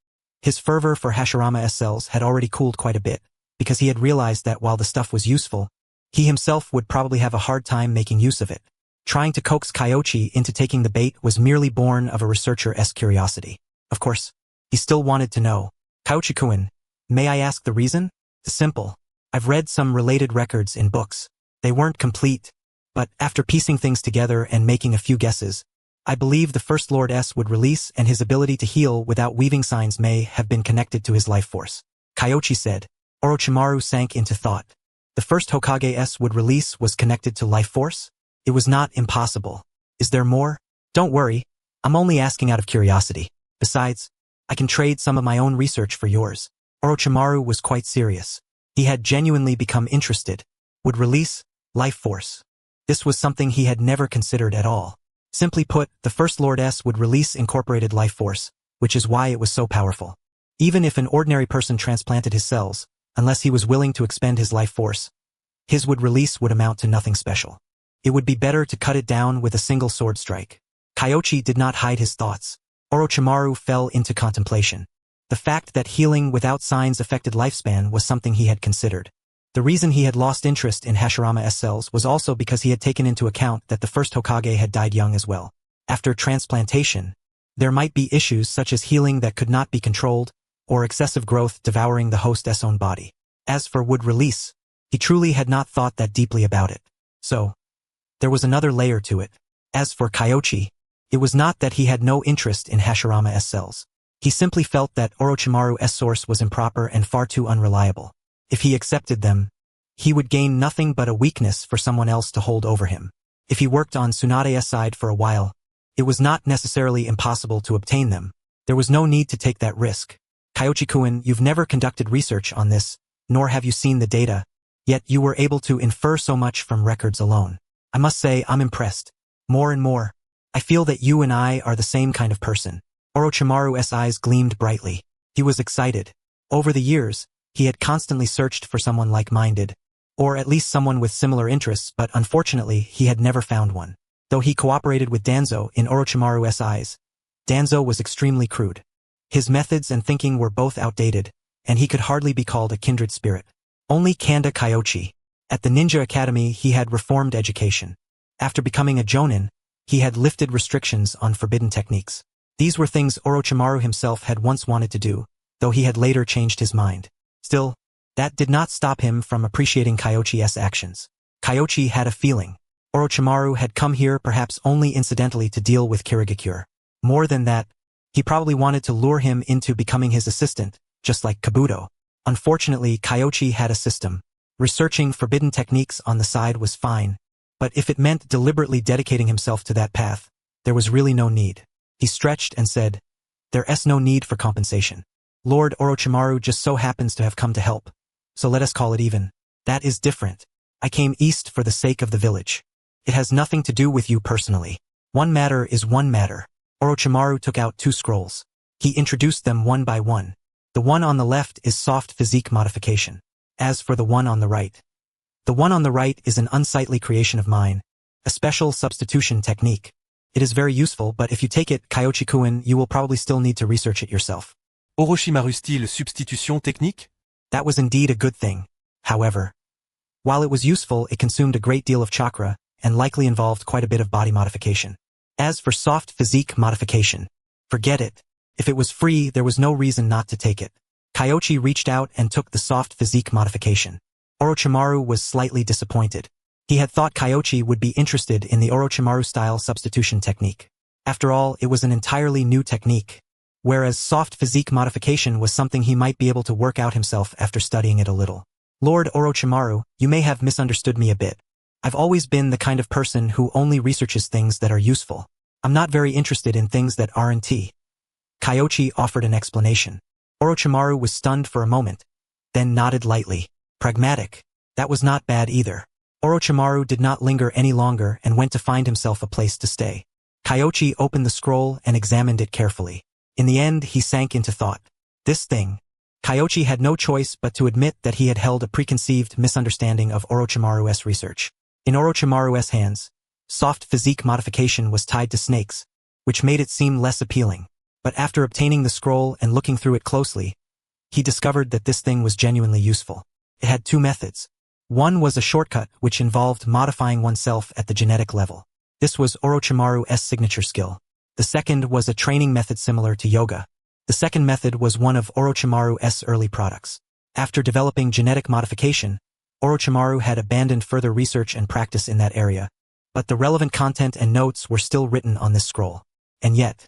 His fervor for Hashirama cells had already cooled quite a bit, because he had realized that while the stuff was useful, he himself would probably have a hard time making use of it. Trying to coax Kyoichi into taking the bait was merely born of a researcher's curiosity. Of course, he still wanted to know. Kyoichi-kun, may I ask the reason? Simple. I've read some related records in books. They weren't complete, but after piecing things together and making a few guesses, I believe the First Lord S would release and his ability to heal without weaving signs may have been connected to his life force. Kyoichi said. Orochimaru sank into thought. The first Hokage S would release was connected to life force? It was not impossible. Is there more? Don't worry. I'm only asking out of curiosity. Besides, I can trade some of my own research for yours. Orochimaru was quite serious. He had genuinely become interested. Would release life force. This was something he had never considered at all. Simply put, the First Lord S would release incorporated life force, which is why it was so powerful. Even if an ordinary person transplanted his cells, unless he was willing to expend his life force, his would release would amount to nothing special. It would be better to cut it down with a single sword strike. Kyoichi did not hide his thoughts. Orochimaru fell into contemplation. The fact that healing without signs affected lifespan was something he had considered. The reason he had lost interest in Hashirama cells was also because he had taken into account that the first Hokage had died young as well. After transplantation, there might be issues such as healing that could not be controlled, or excessive growth devouring the host's own body. As for wood release, he truly had not thought that deeply about it. So, there was another layer to it. As for Kyoichi, it was not that he had no interest in Hashirama cells. He simply felt that Orochimaru's source was improper and far too unreliable. If he accepted them, he would gain nothing but a weakness for someone else to hold over him. If he worked on Tsunade's side for a while, it was not necessarily impossible to obtain them. There was no need to take that risk. Kyoichi-kun, you've never conducted research on this, nor have you seen the data, yet you were able to infer so much from records alone. I must say I'm impressed. More and more, I feel that you and I are the same kind of person. Orochimaru's eyes gleamed brightly. He was excited. Over the years, he had constantly searched for someone like-minded, or at least someone with similar interests, but unfortunately he had never found one. Though he cooperated with Danzo in Orochimaru's eyes, Danzo was extremely crude. His methods and thinking were both outdated, and he could hardly be called a kindred spirit. Only Kanda Kyoichi. At the Ninja Academy he had reformed education. After becoming a jonin, he had lifted restrictions on forbidden techniques. These were things Orochimaru himself had once wanted to do, though he had later changed his mind. Still, that did not stop him from appreciating Kyoichi's actions. Kyoichi had a feeling. Orochimaru had come here perhaps only incidentally to deal with Kirigakure. More than that, he probably wanted to lure him into becoming his assistant, just like Kabuto. Unfortunately, Kyoichi had a system. Researching forbidden techniques on the side was fine, but if it meant deliberately dedicating himself to that path, there was really no need. He stretched and said, "There's no need for compensation. Lord Orochimaru just so happens to have come to help, so let us call it even. That is different. I came east for the sake of the village. It has nothing to do with you personally. One matter is one matter." Orochimaru took out 2 scrolls. He introduced them one by one. The one on the left is soft physique modification. As for the one on the right is an unsightly creation of mine, a special substitution technique. It is very useful, but if you take it, Kyoichi-kun, you will probably still need to research it yourself. Orochimaru style substitution technique? That was indeed a good thing. However, while it was useful, it consumed a great deal of chakra and likely involved quite a bit of body modification. As for soft physique modification, forget it. If it was free, there was no reason not to take it. Kyoichi reached out and took the soft physique modification. Orochimaru was slightly disappointed. He had thought Kyoichi would be interested in the Orochimaru-style substitution technique. After all, it was an entirely new technique, whereas soft physique modification was something he might be able to work out himself after studying it a little. Lord Orochimaru, you may have misunderstood me a bit. I've always been the kind of person who only researches things that are useful. I'm not very interested in things that aren't. Kyoichi offered an explanation. Orochimaru was stunned for a moment, then nodded lightly. Pragmatic. That was not bad either. Orochimaru did not linger any longer and went to find himself a place to stay. Kyoichi opened the scroll and examined it carefully. In the end, he sank into thought. This thing. Kyoichi had no choice but to admit that he had held a preconceived misunderstanding of Orochimaru's research. In Orochimaru's hands, soft physique modification was tied to snakes, which made it seem less appealing. But after obtaining the scroll and looking through it closely, he discovered that this thing was genuinely useful. It had 2 methods. One was a shortcut which involved modifying oneself at the genetic level. This was Orochimaru's signature skill. The second was a training method similar to yoga. The second method was one of Orochimaru's early products. After developing genetic modification, Orochimaru had abandoned further research and practice in that area, but the relevant content and notes were still written on this scroll. And yet,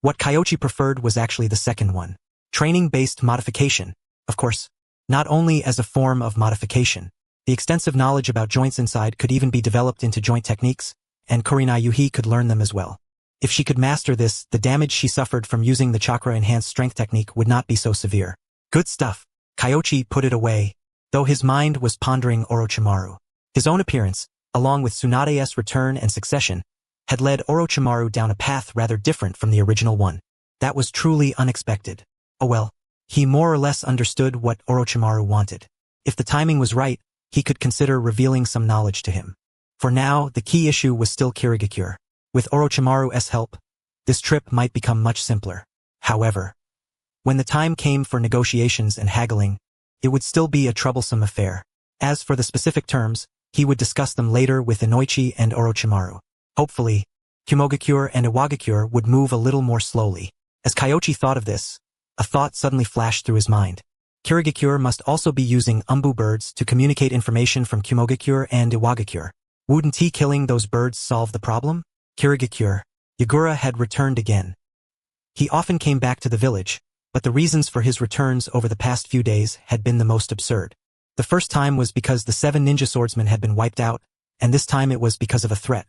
what Kyoichi preferred was actually the second one. Training-based modification, of course, not only as a form of modification. The extensive knowledge about joints inside could even be developed into joint techniques, and Kurenai Yuhi could learn them as well. If she could master this, the damage she suffered from using the chakra-enhanced strength technique would not be so severe. Good stuff. Kyoichi put it away, though his mind was pondering Orochimaru. His own appearance, along with Tsunade's return and succession, had led Orochimaru down a path rather different from the original one. That was truly unexpected. Oh well, he more or less understood what Orochimaru wanted. If the timing was right, he could consider revealing some knowledge to him. For now, the key issue was still Kirigakure. With Orochimaru's help, this trip might become much simpler. However, when the time came for negotiations and haggling, it would still be a troublesome affair. As for the specific terms, he would discuss them later with Inoichi and Orochimaru. Hopefully, Kumogakure and Iwagakure would move a little more slowly. As Kyoichi thought of this, a thought suddenly flashed through his mind. Kirigakure must also be using umbu birds to communicate information from Kumogakure and Iwagakure. Wouldn't he killing those birds solve the problem? Kirigakure, Yagura had returned again. He often came back to the village, but the reasons for his returns over the past few days had been the most absurd. The first time was because the 7 ninja swordsmen had been wiped out, and this time it was because of a threat.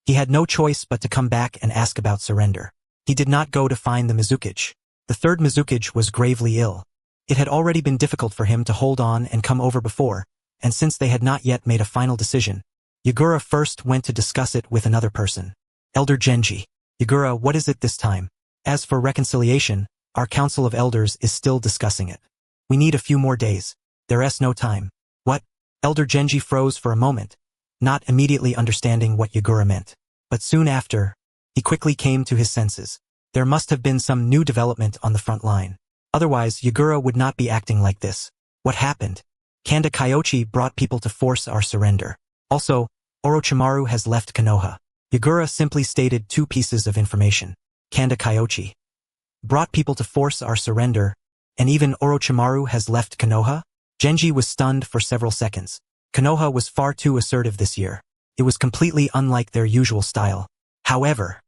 He had no choice but to come back and ask about surrender. He did not go to find the Mizukage. The third Mizukage was gravely ill. It had already been difficult for him to hold on and come over before, and since they had not yet made a final decision, Yagura first went to discuss it with another person. Elder Genji. Yagura, what is it this time? As for reconciliation, our Council of Elders is still discussing it. We need a few more days. There's no time. What? Elder Genji froze for a moment, not immediately understanding what Yagura meant. But soon after, he quickly came to his senses. There must have been some new development on the front line. Otherwise, Yagura would not be acting like this. What happened? Kanda Kyoichi brought people to force our surrender. Also, Orochimaru has left Konoha. Yagura simply stated 2 pieces of information. Kanda Kyoichi brought people to force our surrender, and even Orochimaru has left Konoha? Genji was stunned for several seconds. Konoha was far too assertive this year. It was completely unlike their usual style. However,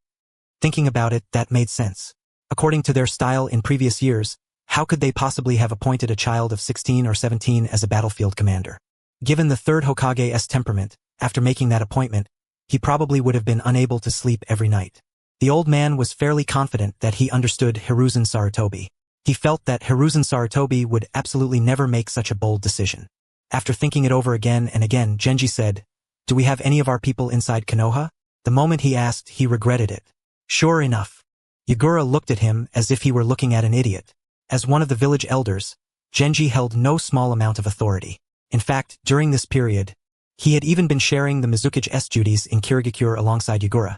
thinking about it, that made sense. According to their style in previous years, how could they possibly have appointed a child of 16 or 17 as a battlefield commander? Given the third Hokage's temperament, after making that appointment, he probably would have been unable to sleep every night. The old man was fairly confident that he understood Hiruzen Sarutobi. He felt that Hiruzen Sarutobi would absolutely never make such a bold decision. After thinking it over again and again, Genji said, "Do we have any of our people inside Konoha?" The moment he asked, he regretted it. Sure enough. Yagura looked at him as if he were looking at an idiot. As one of the village elders, Genji held no small amount of authority. In fact, during this period, he had even been sharing the Mizukage's duties in Kirigakure alongside Yagura.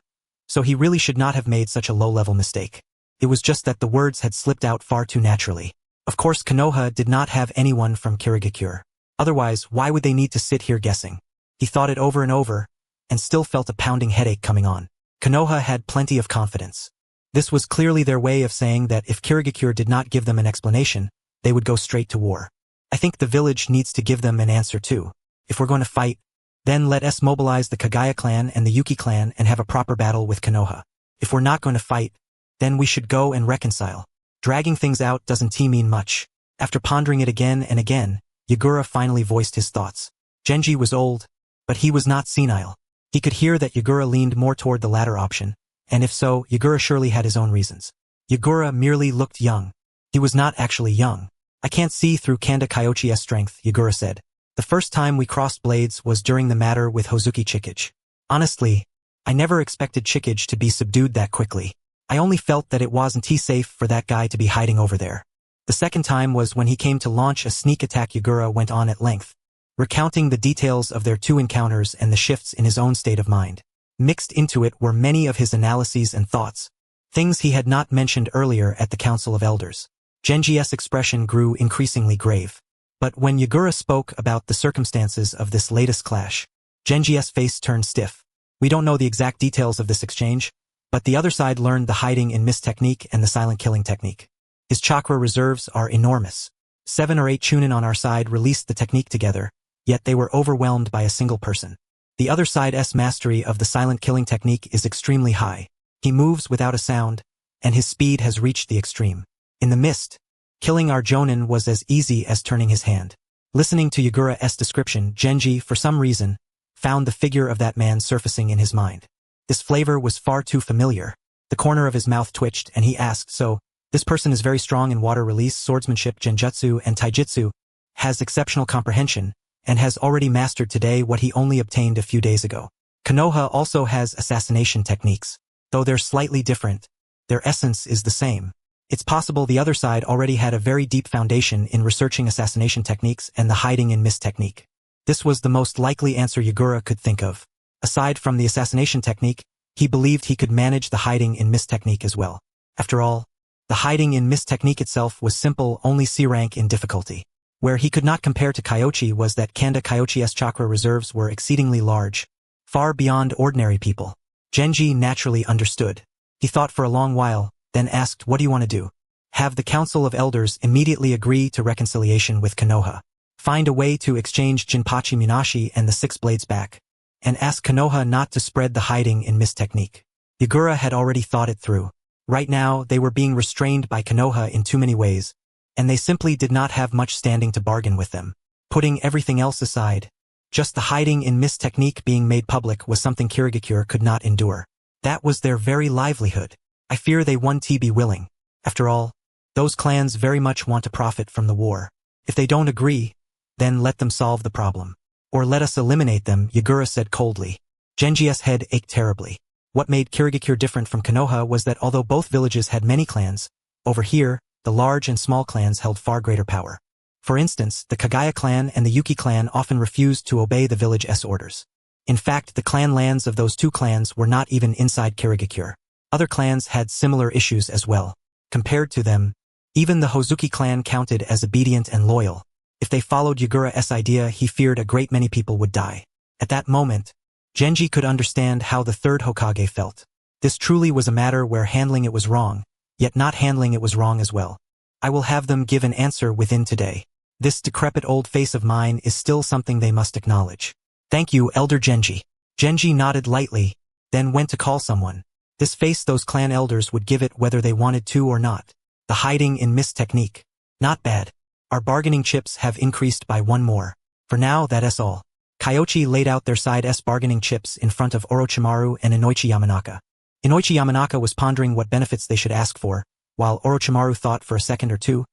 So he really should not have made such a low-level mistake. It was just that the words had slipped out far too naturally. Of course, Konoha did not have anyone from Kirigakure. Otherwise, why would they need to sit here guessing? He thought it over and over, and still felt a pounding headache coming on. Konoha had plenty of confidence. This was clearly their way of saying that if Kirigakure did not give them an explanation, they would go straight to war. I think the village needs to give them an answer too. If we're going to fight, then let us mobilize the Kagaya clan and the Yuki clan and have a proper battle with Konoha. If we're not going to fight, then we should go and reconcile. Dragging things out doesn't mean much. After pondering it again and again, Yagura finally voiced his thoughts. Genji was old, but he was not senile. He could hear that Yagura leaned more toward the latter option, and if so, Yagura surely had his own reasons. Yagura merely looked young. He was not actually young. I can't see through Kanda Kyoichi's strength, Yagura said. The first time we crossed blades was during the matter with Hozuki Chikage. Honestly, I never expected Chikage to be subdued that quickly. I only felt that it wasn't safe for that guy to be hiding over there. The second time was when he came to launch a sneak attack. Yagura went on at length, recounting the details of their 2 encounters and the shifts in his own state of mind. Mixed into it were many of his analyses and thoughts, things he had not mentioned earlier at the Council of Elders. Genji's expression grew increasingly grave. But when Yagura spoke about the circumstances of this latest clash, Genji's face turned stiff. We don't know the exact details of this exchange, but the other side learned the hiding in mist technique and the silent killing technique. His chakra reserves are enormous. 7 or 8 Chunin on our side released the technique together, yet they were overwhelmed by a single person. The other side's mastery of the silent killing technique is extremely high. He moves without a sound, and his speed has reached the extreme. In the mist, killing our Jonin was as easy as turning his hand. Listening to Yagura's description, Genji, for some reason, found the figure of that man surfacing in his mind. This flavor was far too familiar. The corner of his mouth twitched, and he asked, "So, this person is very strong in water release, swordsmanship, genjutsu, and taijutsu, has exceptional comprehension, and has already mastered today what he only obtained a few days ago. Konoha also has assassination techniques. Though they're slightly different, their essence is the same. It's possible the other side already had a very deep foundation in researching assassination techniques and the hiding in mist technique." This was the most likely answer Yagura could think of. Aside from the assassination technique, he believed he could manage the hiding in mist technique as well. After all, the hiding in mist technique itself was simple, only C rank in difficulty. Where he could not compare to Kyoichi was that Kanda Kyoichi's chakra reserves were exceedingly large, far beyond ordinary people. Genji naturally understood. He thought for a long while, then asked, "What do you want to do?" "Have the Council of Elders immediately agree to reconciliation with Konoha. Find a way to exchange Jinpachi Munashi and the 6 blades back, and ask Konoha not to spread the hiding in mist technique." Yagura had already thought it through. Right now, they were being restrained by Konoha in too many ways, and they simply did not have much standing to bargain with them. Putting everything else aside, just the hiding in mist technique being made public was something Kirigakure could not endure. That was their very livelihood. I fear they won't be willing. After all, those clans very much want to profit from the war. If they don't agree, then let them solve the problem. Or let us eliminate them, Yagura said coldly. Genji's head ached terribly. What made Kirigakure different from Konoha was that although both villages had many clans, over here, the large and small clans held far greater power. For instance, the Kagaya clan and the Yuki clan often refused to obey the village's orders. In fact, the clan lands of those two clans were not even inside Kirigakure. Other clans had similar issues as well. Compared to them, even the Hozuki clan counted as obedient and loyal. If they followed Yagura's idea, he feared a great many people would die. At that moment, Genji could understand how the third Hokage felt. This truly was a matter where handling it was wrong, yet not handling it was wrong as well. I will have them give an answer within today. This decrepit old face of mine is still something they must acknowledge. Thank you, Elder Genji. Genji nodded lightly, then went to call someone. This face those clan elders would give it whether they wanted to or not. The hiding in mist technique. Not bad. Our bargaining chips have increased by one more. For now, that's all. Kyoichi laid out their side's bargaining chips in front of Orochimaru and Inoichi Yamanaka. Inoichi Yamanaka was pondering what benefits they should ask for, while Orochimaru thought for a second or two,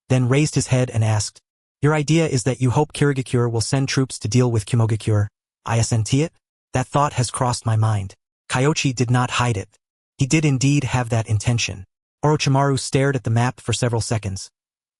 then raised his head and asked, "Your idea is that you hope Kirigakure will send troops to deal with Kimogakure, isn't it?" That thought has crossed my mind. Kyoichi did not hide it. He did indeed have that intention. Orochimaru stared at the map for several seconds,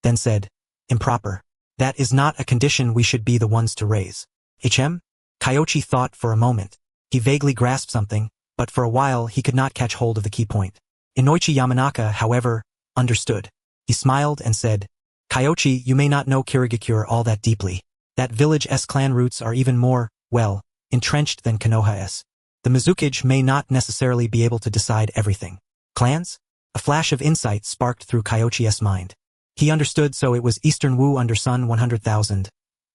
then said, "Improper. That is not a condition we should be the ones to raise." Kyoichi thought for a moment. He vaguely grasped something, but for a while he could not catch hold of the key point. Inoichi Yamanaka, however, understood. He smiled and said, "Kyoichi, you may not know Kirigakure all that deeply. That village's clan roots are even more, well, entrenched than Konoha's. The Mizukage may not necessarily be able to decide everything. Clans?" A flash of insight sparked through Kyoichi's mind. He understood, so it was Eastern Wu under Sun 100,000.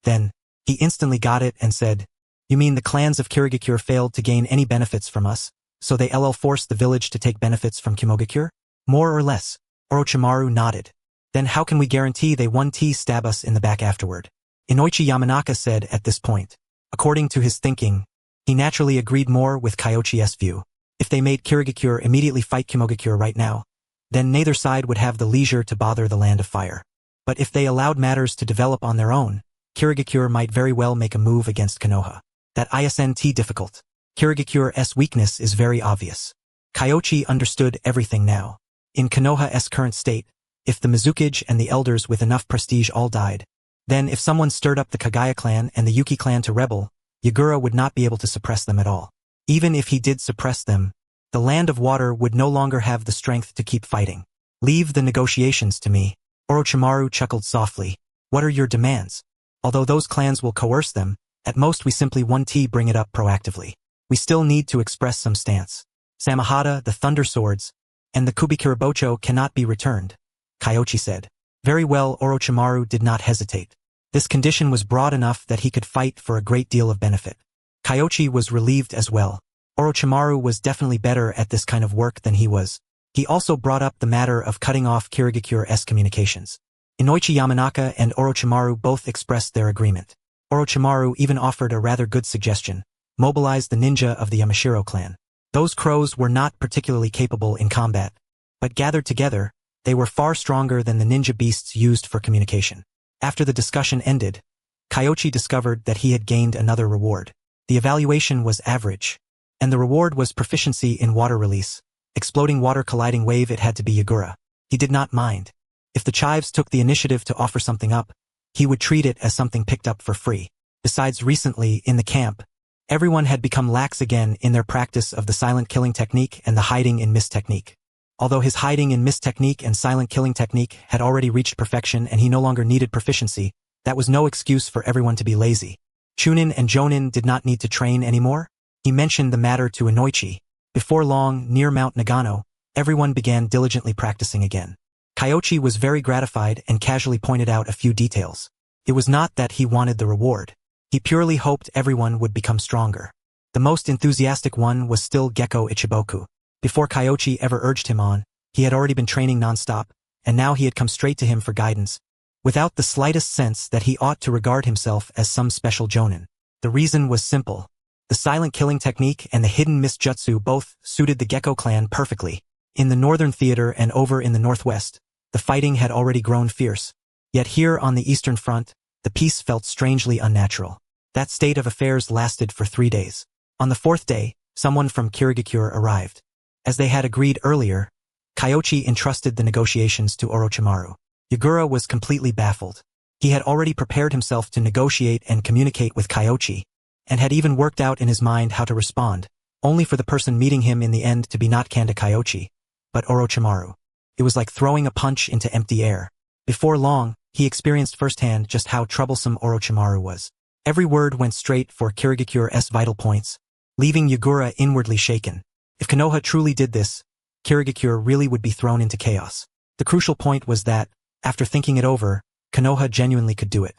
Then, he instantly got it and said, "You mean the clans of Kirigakure failed to gain any benefits from us, so they forced the village to take benefits from Kimogakure? More or less?" Orochimaru nodded. "Then how can we guarantee they won't stab us in the back afterward?" Inoichi Yamanaka said at this point. According to his thinking, he naturally agreed more with Kyoichi's view. If they made Kirigakure immediately fight Kimogakure right now, then neither side would have the leisure to bother the Land of Fire. But if they allowed matters to develop on their own, Kirigakure might very well make a move against Konoha. That isn't difficult. Kirigakure's weakness is very obvious. Kyoichi understood everything now. In Konoha's current state, if the Mizukage and the elders with enough prestige all died, then if someone stirred up the Kagaya clan and the Yuki clan to rebel, Yagura would not be able to suppress them at all. Even if he did suppress them, the Land of Water would no longer have the strength to keep fighting. "Leave the negotiations to me." Orochimaru chuckled softly. "What are your demands? Although those clans will coerce them, at most we simply won't bring it up proactively. We still need to express some stance. Samahata, the Thunder Swords, and the Kubikirabocho cannot be returned," Kyoichi said. Very well, Orochimaru did not hesitate. This condition was broad enough that he could fight for a great deal of benefit. Kyoichi was relieved as well. Orochimaru was definitely better at this kind of work than he was. He also brought up the matter of cutting off Kirigakure's communications. Inoichi Yamanaka and Orochimaru both expressed their agreement. Orochimaru even offered a rather good suggestion: mobilize the ninja of the Yamashiro clan. Those crows were not particularly capable in combat, but gathered together, they were far stronger than the ninja beasts used for communication. After the discussion ended, Kyoichi discovered that he had gained another reward. The evaluation was average, and the reward was proficiency in water release. Exploding water colliding wave, it had to be Yagura. He did not mind. If the Chives took the initiative to offer something up, he would treat it as something picked up for free. Besides, recently, in the camp, everyone had become lax again in their practice of the silent killing technique and the hiding in mist technique. Although his hiding in mist technique and silent killing technique had already reached perfection and he no longer needed proficiency, that was no excuse for everyone to be lazy. Chunin and Jonin did not need to train anymore. He mentioned the matter to Inoichi. Before long, near Mount Nagano, everyone began diligently practicing again. Kyoichi was very gratified and casually pointed out a few details. It was not that he wanted the reward. He purely hoped everyone would become stronger. The most enthusiastic one was still Gekko Ichiboku. Before Kyoichi ever urged him on, he had already been training non-stop, and now he had come straight to him for guidance. without the slightest sense that he ought to regard himself as some special jonin. The reason was simple. The silent killing technique and the hidden mist jutsu both suited the Gecko clan perfectly. In the northern theater and over in the northwest, the fighting had already grown fierce. Yet here on the eastern front, the peace felt strangely unnatural. That state of affairs lasted for 3 days. On the 4th day, someone from Kirigakure arrived. As they had agreed earlier, Kyoichi entrusted the negotiations to Orochimaru. Yagura was completely baffled. He had already prepared himself to negotiate and communicate with Kyoichi, and had even worked out in his mind how to respond, only for the person meeting him in the end to be not Kanda Kyoichi, but Orochimaru. It was like throwing a punch into empty air. Before long, he experienced firsthand just how troublesome Orochimaru was. Every word went straight for Kirigakure's vital points, leaving Yagura inwardly shaken. If Konoha truly did this, Kirigakure really would be thrown into chaos. The crucial point was that, after thinking it over, Konoha genuinely could do it.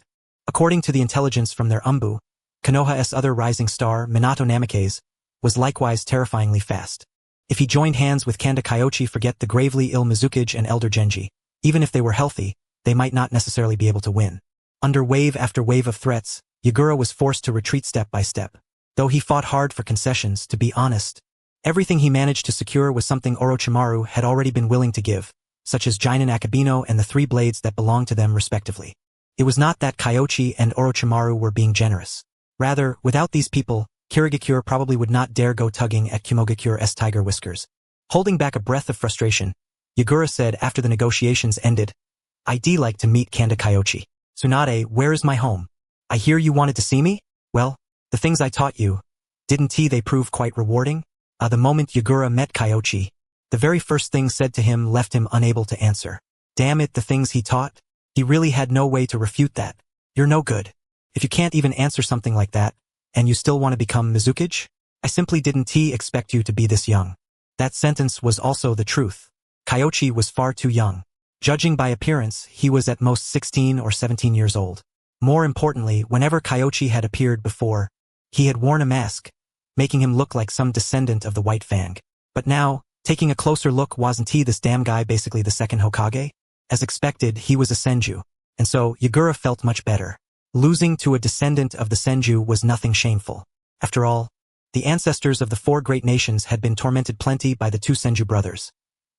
According to the intelligence from their umbu, Konoha's other rising star, Minato Namikaze, was likewise terrifyingly fast. If he joined hands with Kanda Kyoichi, forget the gravely ill Mizukage and Elder Genji. Even if they were healthy, they might not necessarily be able to win. Under wave after wave of threats, Yagura was forced to retreat step by step. Though he fought hard for concessions, to be honest, everything he managed to secure was something Orochimaru had already been willing to give, such as Jinin Akabino and the 3 blades that belonged to them respectively. It was not that Kyoichi and Orochimaru were being generous. Rather, without these people, Kirigakure probably would not dare go tugging at Kumogakure's tiger whiskers. Holding back a breath of frustration, Yagura said after the negotiations ended, "I'd like to meet Kanda Kyoichi. Tsunade, where is my home? I hear you wanted to see me? Well, the things I taught you, didn't they prove quite rewarding?" The moment Yagura met Kyoichi, the very first thing said to him left him unable to answer. Damn it, the things he taught? He really had no way to refute that. You're no good. If you can't even answer something like that, and you still want to become Mizukage? I simply didn't expect you to be this young. That sentence was also the truth. Kyoichi was far too young. Judging by appearance, he was at most 16 or 17 years old. More importantly, whenever Kyoichi had appeared before, he had worn a mask, making him look like some descendant of the White Fang. But now, taking a closer look, wasn't he this damn guy basically the second Hokage? As expected, he was a Senju, and so Yagura felt much better. Losing to a descendant of the Senju was nothing shameful. After all, the ancestors of the 4 great nations had been tormented plenty by the 2 Senju brothers.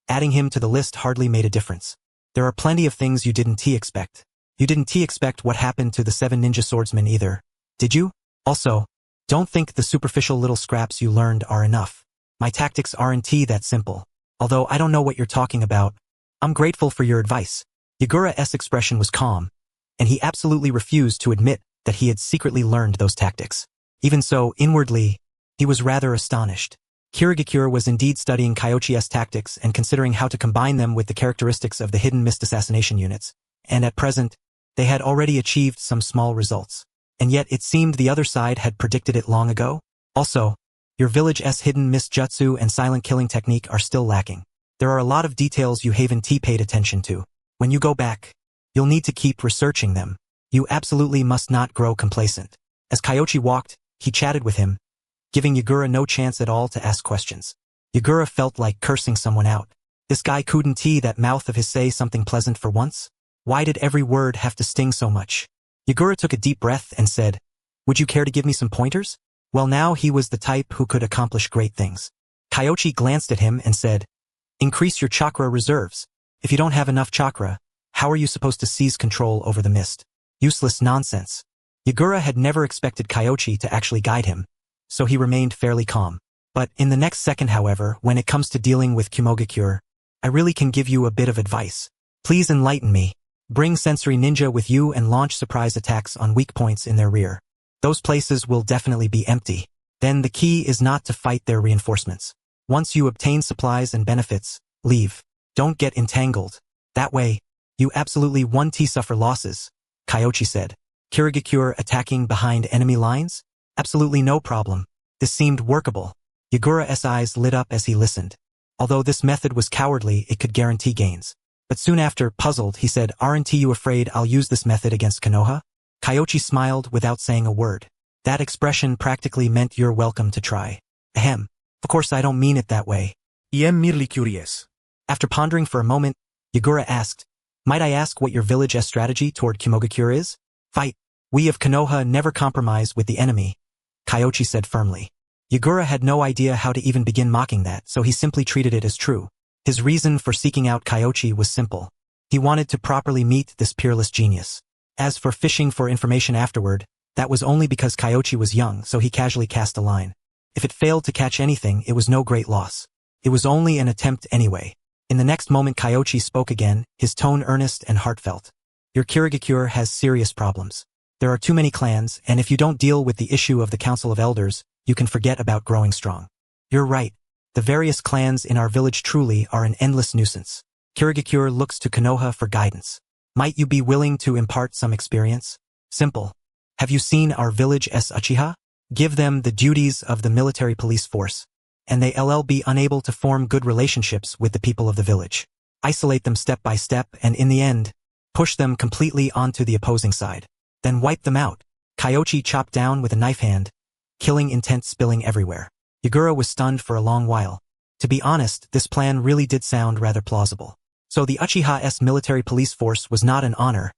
Adding him to the list hardly made a difference. There are plenty of things you didn't expect. You didn't expect what happened to the 7 ninja swordsmen either, did you? Also, don't think the superficial little scraps you learned are enough. My tactics aren't that simple. Although I don't know what you're talking about, I'm grateful for your advice. Yagura's expression was calm, and he absolutely refused to admit that he had secretly learned those tactics. Even so, inwardly, he was rather astonished. Kirigakure was indeed studying Kyoichi's tactics and considering how to combine them with the characteristics of the hidden mist assassination units, and at present, they had already achieved some small results. And yet it seemed the other side had predicted it long ago. Also, your village's hidden mist jutsu and silent killing technique are still lacking. There are a lot of details you haven't paid attention to. When you go back, you'll need to keep researching them. You absolutely must not grow complacent. As Kyoichi walked, he chatted with him, giving Yagura no chance at all to ask questions. Yagura felt like cursing someone out. This guy couldn't that mouth of his say something pleasant for once? Why did every word have to sting so much? Yagura took a deep breath and said, "Would you care to give me some pointers?" Well, now he was the type who could accomplish great things. Kyoichi glanced at him and said, "Increase your chakra reserves. If you don't have enough chakra, how are you supposed to seize control over the mist? Useless nonsense." Yagura had never expected Kyoichi to actually guide him, so he remained fairly calm. But in the next second, however, when it comes to dealing with Kumogakure, I really can give you a bit of advice. Please enlighten me. Bring Sensory Ninja with you and launch surprise attacks on weak points in their rear. Those places will definitely be empty. Then the key is not to fight their reinforcements. Once you obtain supplies and benefits, leave. Don't get entangled. That way, you absolutely won't suffer losses, Kyoichi said. Kirigakure attacking behind enemy lines? Absolutely no problem. This seemed workable. Yagura's eyes lit up as he listened. Although this method was cowardly, it could guarantee gains. But soon after, puzzled, he said, "Aren't you afraid I'll use this method against Konoha?" Kyoichi smiled without saying a word. That expression practically meant you're welcome to try. Ahem. Of course I don't mean it that way. I am merely curious. After pondering for a moment, Yagura asked, Might I ask what your village's strategy toward Kimogakure is? Fight. We of Konoha never compromise with the enemy, Kyoichi said firmly. Yagura had no idea how to even begin mocking that, so he simply treated it as true. His reason for seeking out Kyoichi was simple. He wanted to properly meet this peerless genius. As for fishing for information afterward, that was only because Kyoichi was young, so he casually cast a line. If it failed to catch anything, it was no great loss. It was only an attempt anyway. In the next moment Kyoichi spoke again, his tone earnest and heartfelt. Your Kirigakure has serious problems. There are too many clans, and if you don't deal with the issue of the Council of Elders, you can forget about growing strong. You're right. The various clans in our village truly are an endless nuisance. Kirigakure looks to Konoha for guidance. Might you be willing to impart some experience? Simple. Have you seen our village's Uchiha? Give them the duties of the military police force, and they'll be unable to form good relationships with the people of the village. Isolate them step by step and in the end, push them completely onto the opposing side. Then wipe them out. Kyoichi chopped down with a knife hand, killing intent spilling everywhere. Yagura was stunned for a long while. To be honest, this plan really did sound rather plausible. So the Uchiha's military police force was not an honor,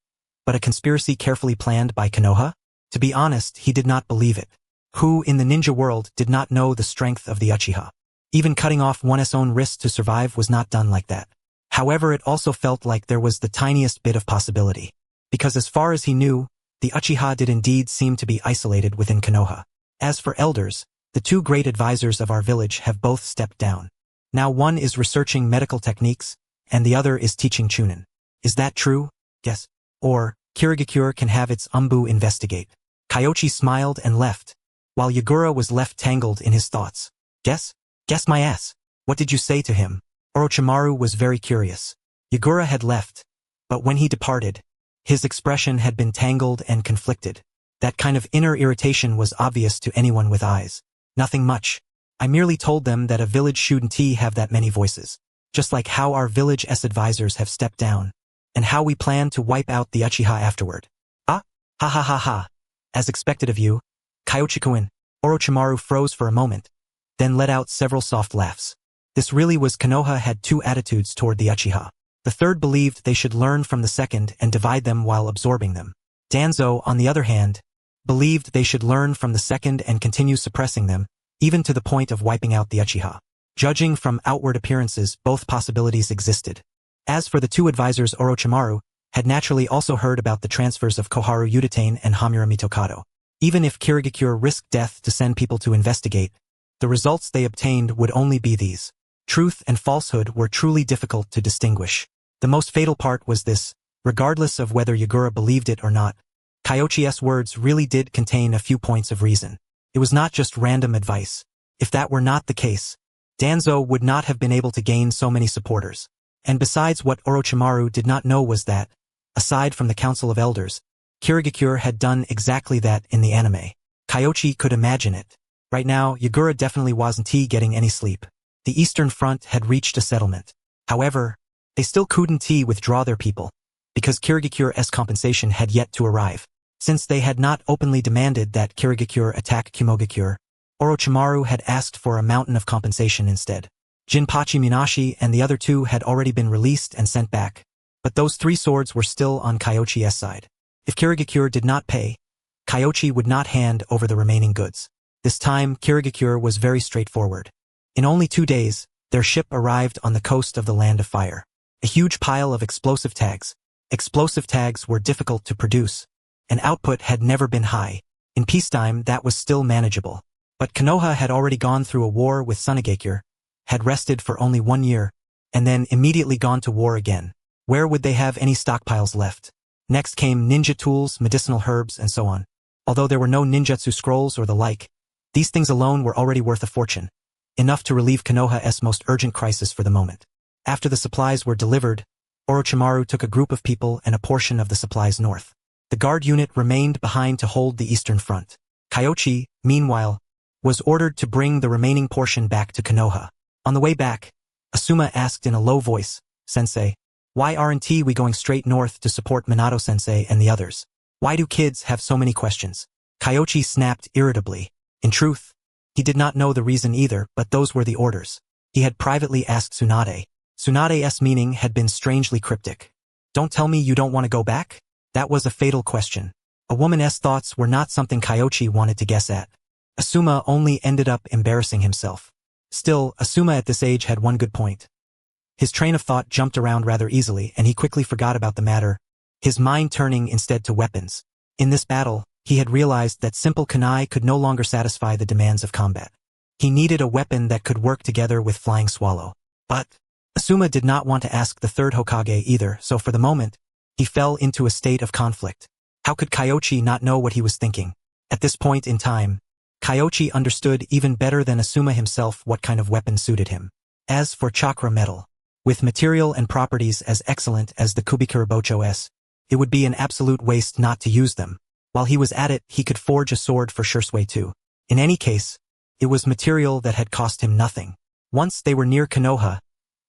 but a conspiracy carefully planned by Konoha? To be honest, he did not believe it. Who in the ninja world did not know the strength of the Uchiha? Even cutting off one's own wrist to survive was not done like that. However, it also felt like there was the tiniest bit of possibility. Because as far as he knew, the Uchiha did indeed seem to be isolated within Konoha. As for elders, the two great advisors of our village have both stepped down. Now one is researching medical techniques, and the other is teaching Chunin. Is that true? Yes. Or, Kirigakure can have its Umbu investigate. Kyoichi smiled and left, while Yagura was left tangled in his thoughts. Guess? Guess my ass. What did you say to him? Orochimaru was very curious. Yagura had left, but when he departed, his expression had been tangled and conflicted. That kind of inner irritation was obvious to anyone with eyes. Nothing much. I merely told them that a village shouldn't have that many voices. Just like how our village's advisors have stepped down, and how we plan to wipe out the Uchiha afterward. Ah? Ha ha ha ha. As expected of you, Kyoichi-kun. Orochimaru froze for a moment, then let out several soft laughs. This really was Konoha had two attitudes toward the Uchiha. The third believed they should learn from the second and divide them while absorbing them. Danzo, on the other hand, believed they should learn from the second and continue suppressing them, even to the point of wiping out the Uchiha. Judging from outward appearances, both possibilities existed. As for the two advisors, Orochimaru had naturally also heard about the transfers of Koharu Udatane and Hamura Mitokado. Even if Kirigakure risked death to send people to investigate, the results they obtained would only be these. Truth and falsehood were truly difficult to distinguish. The most fatal part was this: regardless of whether Yagura believed it or not, Kyoichi's words really did contain a few points of reason. It was not just random advice. If that were not the case, Danzo would not have been able to gain so many supporters. And besides, what Orochimaru did not know was that, aside from the Council of Elders, Kirigakure had done exactly that in the anime. Kyoichi could imagine it. Right now, Yagura definitely wasn't getting any sleep. The Eastern Front had reached a settlement. However, they still couldn't withdraw their people, because Kirigakure's compensation had yet to arrive. Since they had not openly demanded that Kirigakure attack Kimogakure, Orochimaru had asked for a mountain of compensation instead. Jinpachi Minashi and the other two had already been released and sent back, but those three swords were still on Kyoichi's side. If Kirigakure did not pay, Kyoichi would not hand over the remaining goods. This time, Kirigakure was very straightforward. In only 2 days, their ship arrived on the coast of the Land of Fire. A huge pile of explosive tags. Explosive tags were difficult to produce, and output had never been high. In peacetime, that was still manageable. But Konoha had already gone through a war with Sunagakure, had rested for only 1 year, and then immediately gone to war again. Where would they have any stockpiles left? Next came ninja tools, medicinal herbs, and so on. Although there were no ninjutsu scrolls or the like, these things alone were already worth a fortune, enough to relieve Konoha's most urgent crisis for the moment. After the supplies were delivered, Orochimaru took a group of people and a portion of the supplies north. The guard unit remained behind to hold the eastern front. Kyoichi, meanwhile, was ordered to bring the remaining portion back to Konoha. On the way back, Asuma asked in a low voice, "Sensei, why aren't we going straight north to support Minato-sensei and the others? Why do kids have so many questions?" Kyoichi snapped irritably. In truth, he did not know the reason either, but those were the orders. He had privately asked Tsunade. Tsunade's meaning had been strangely cryptic. Don't tell me you don't want to go back? That was a fatal question. A woman's thoughts were not something Kyoichi wanted to guess at. Asuma only ended up embarrassing himself. Still, Asuma at this age had one good point. His train of thought jumped around rather easily and he quickly forgot about the matter, his mind turning instead to weapons. In this battle, he had realized that simple kunai could no longer satisfy the demands of combat. He needed a weapon that could work together with Flying Swallow. But Asuma did not want to ask the third Hokage either, so for the moment, he fell into a state of conflict. How could Kyoichi not know what he was thinking? At this point in time, Kyoichi understood even better than Asuma himself what kind of weapon suited him. As for chakra metal, with material and properties as excellent as the Kubikurabocho's, it would be an absolute waste not to use them. While he was at it, he could forge a sword for Shisui too. In any case, it was material that had cost him nothing. Once they were near Konoha,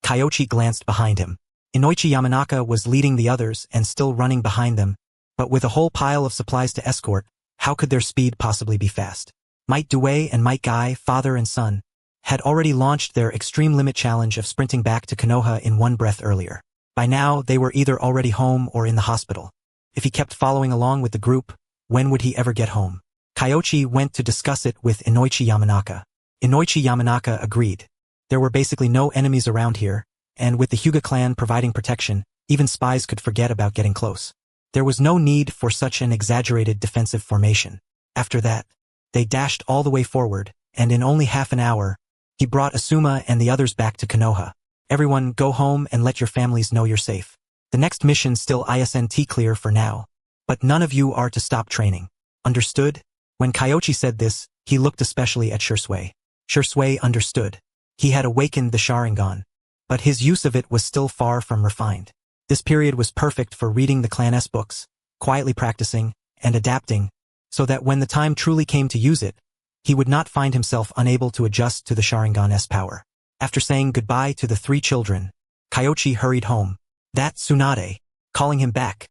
Kyoichi glanced behind him. Inoichi Yamanaka was leading the others and still running behind them, but with a whole pile of supplies to escort, how could their speed possibly be fast? Might Due and Might Guy, father and son, had already launched their extreme limit challenge of sprinting back to Konoha in one breath earlier. By now, they were either already home or in the hospital. If he kept following along with the group, when would he ever get home? Kyoichi went to discuss it with Inoichi Yamanaka. Inoichi Yamanaka agreed. There were basically no enemies around here, and with the Hyuga clan providing protection, even spies could forget about getting close. There was no need for such an exaggerated defensive formation. After that, they dashed all the way forward, and in only half an hour, he brought Asuma and the others back to Konoha. Everyone go home and let your families know you're safe. The next mission still isn't clear for now, but none of you are to stop training. Understood? When Kyoichi said this, he looked especially at Shisui. Shisui understood. He had awakened the Sharingan, but his use of it was still far from refined. This period was perfect for reading the clan's books, quietly practicing, and adapting, so that when the time truly came to use it, he would not find himself unable to adjust to the Sharingan's power. After saying goodbye to the three children, Kyoichi hurried home. That Tsunade, calling him back.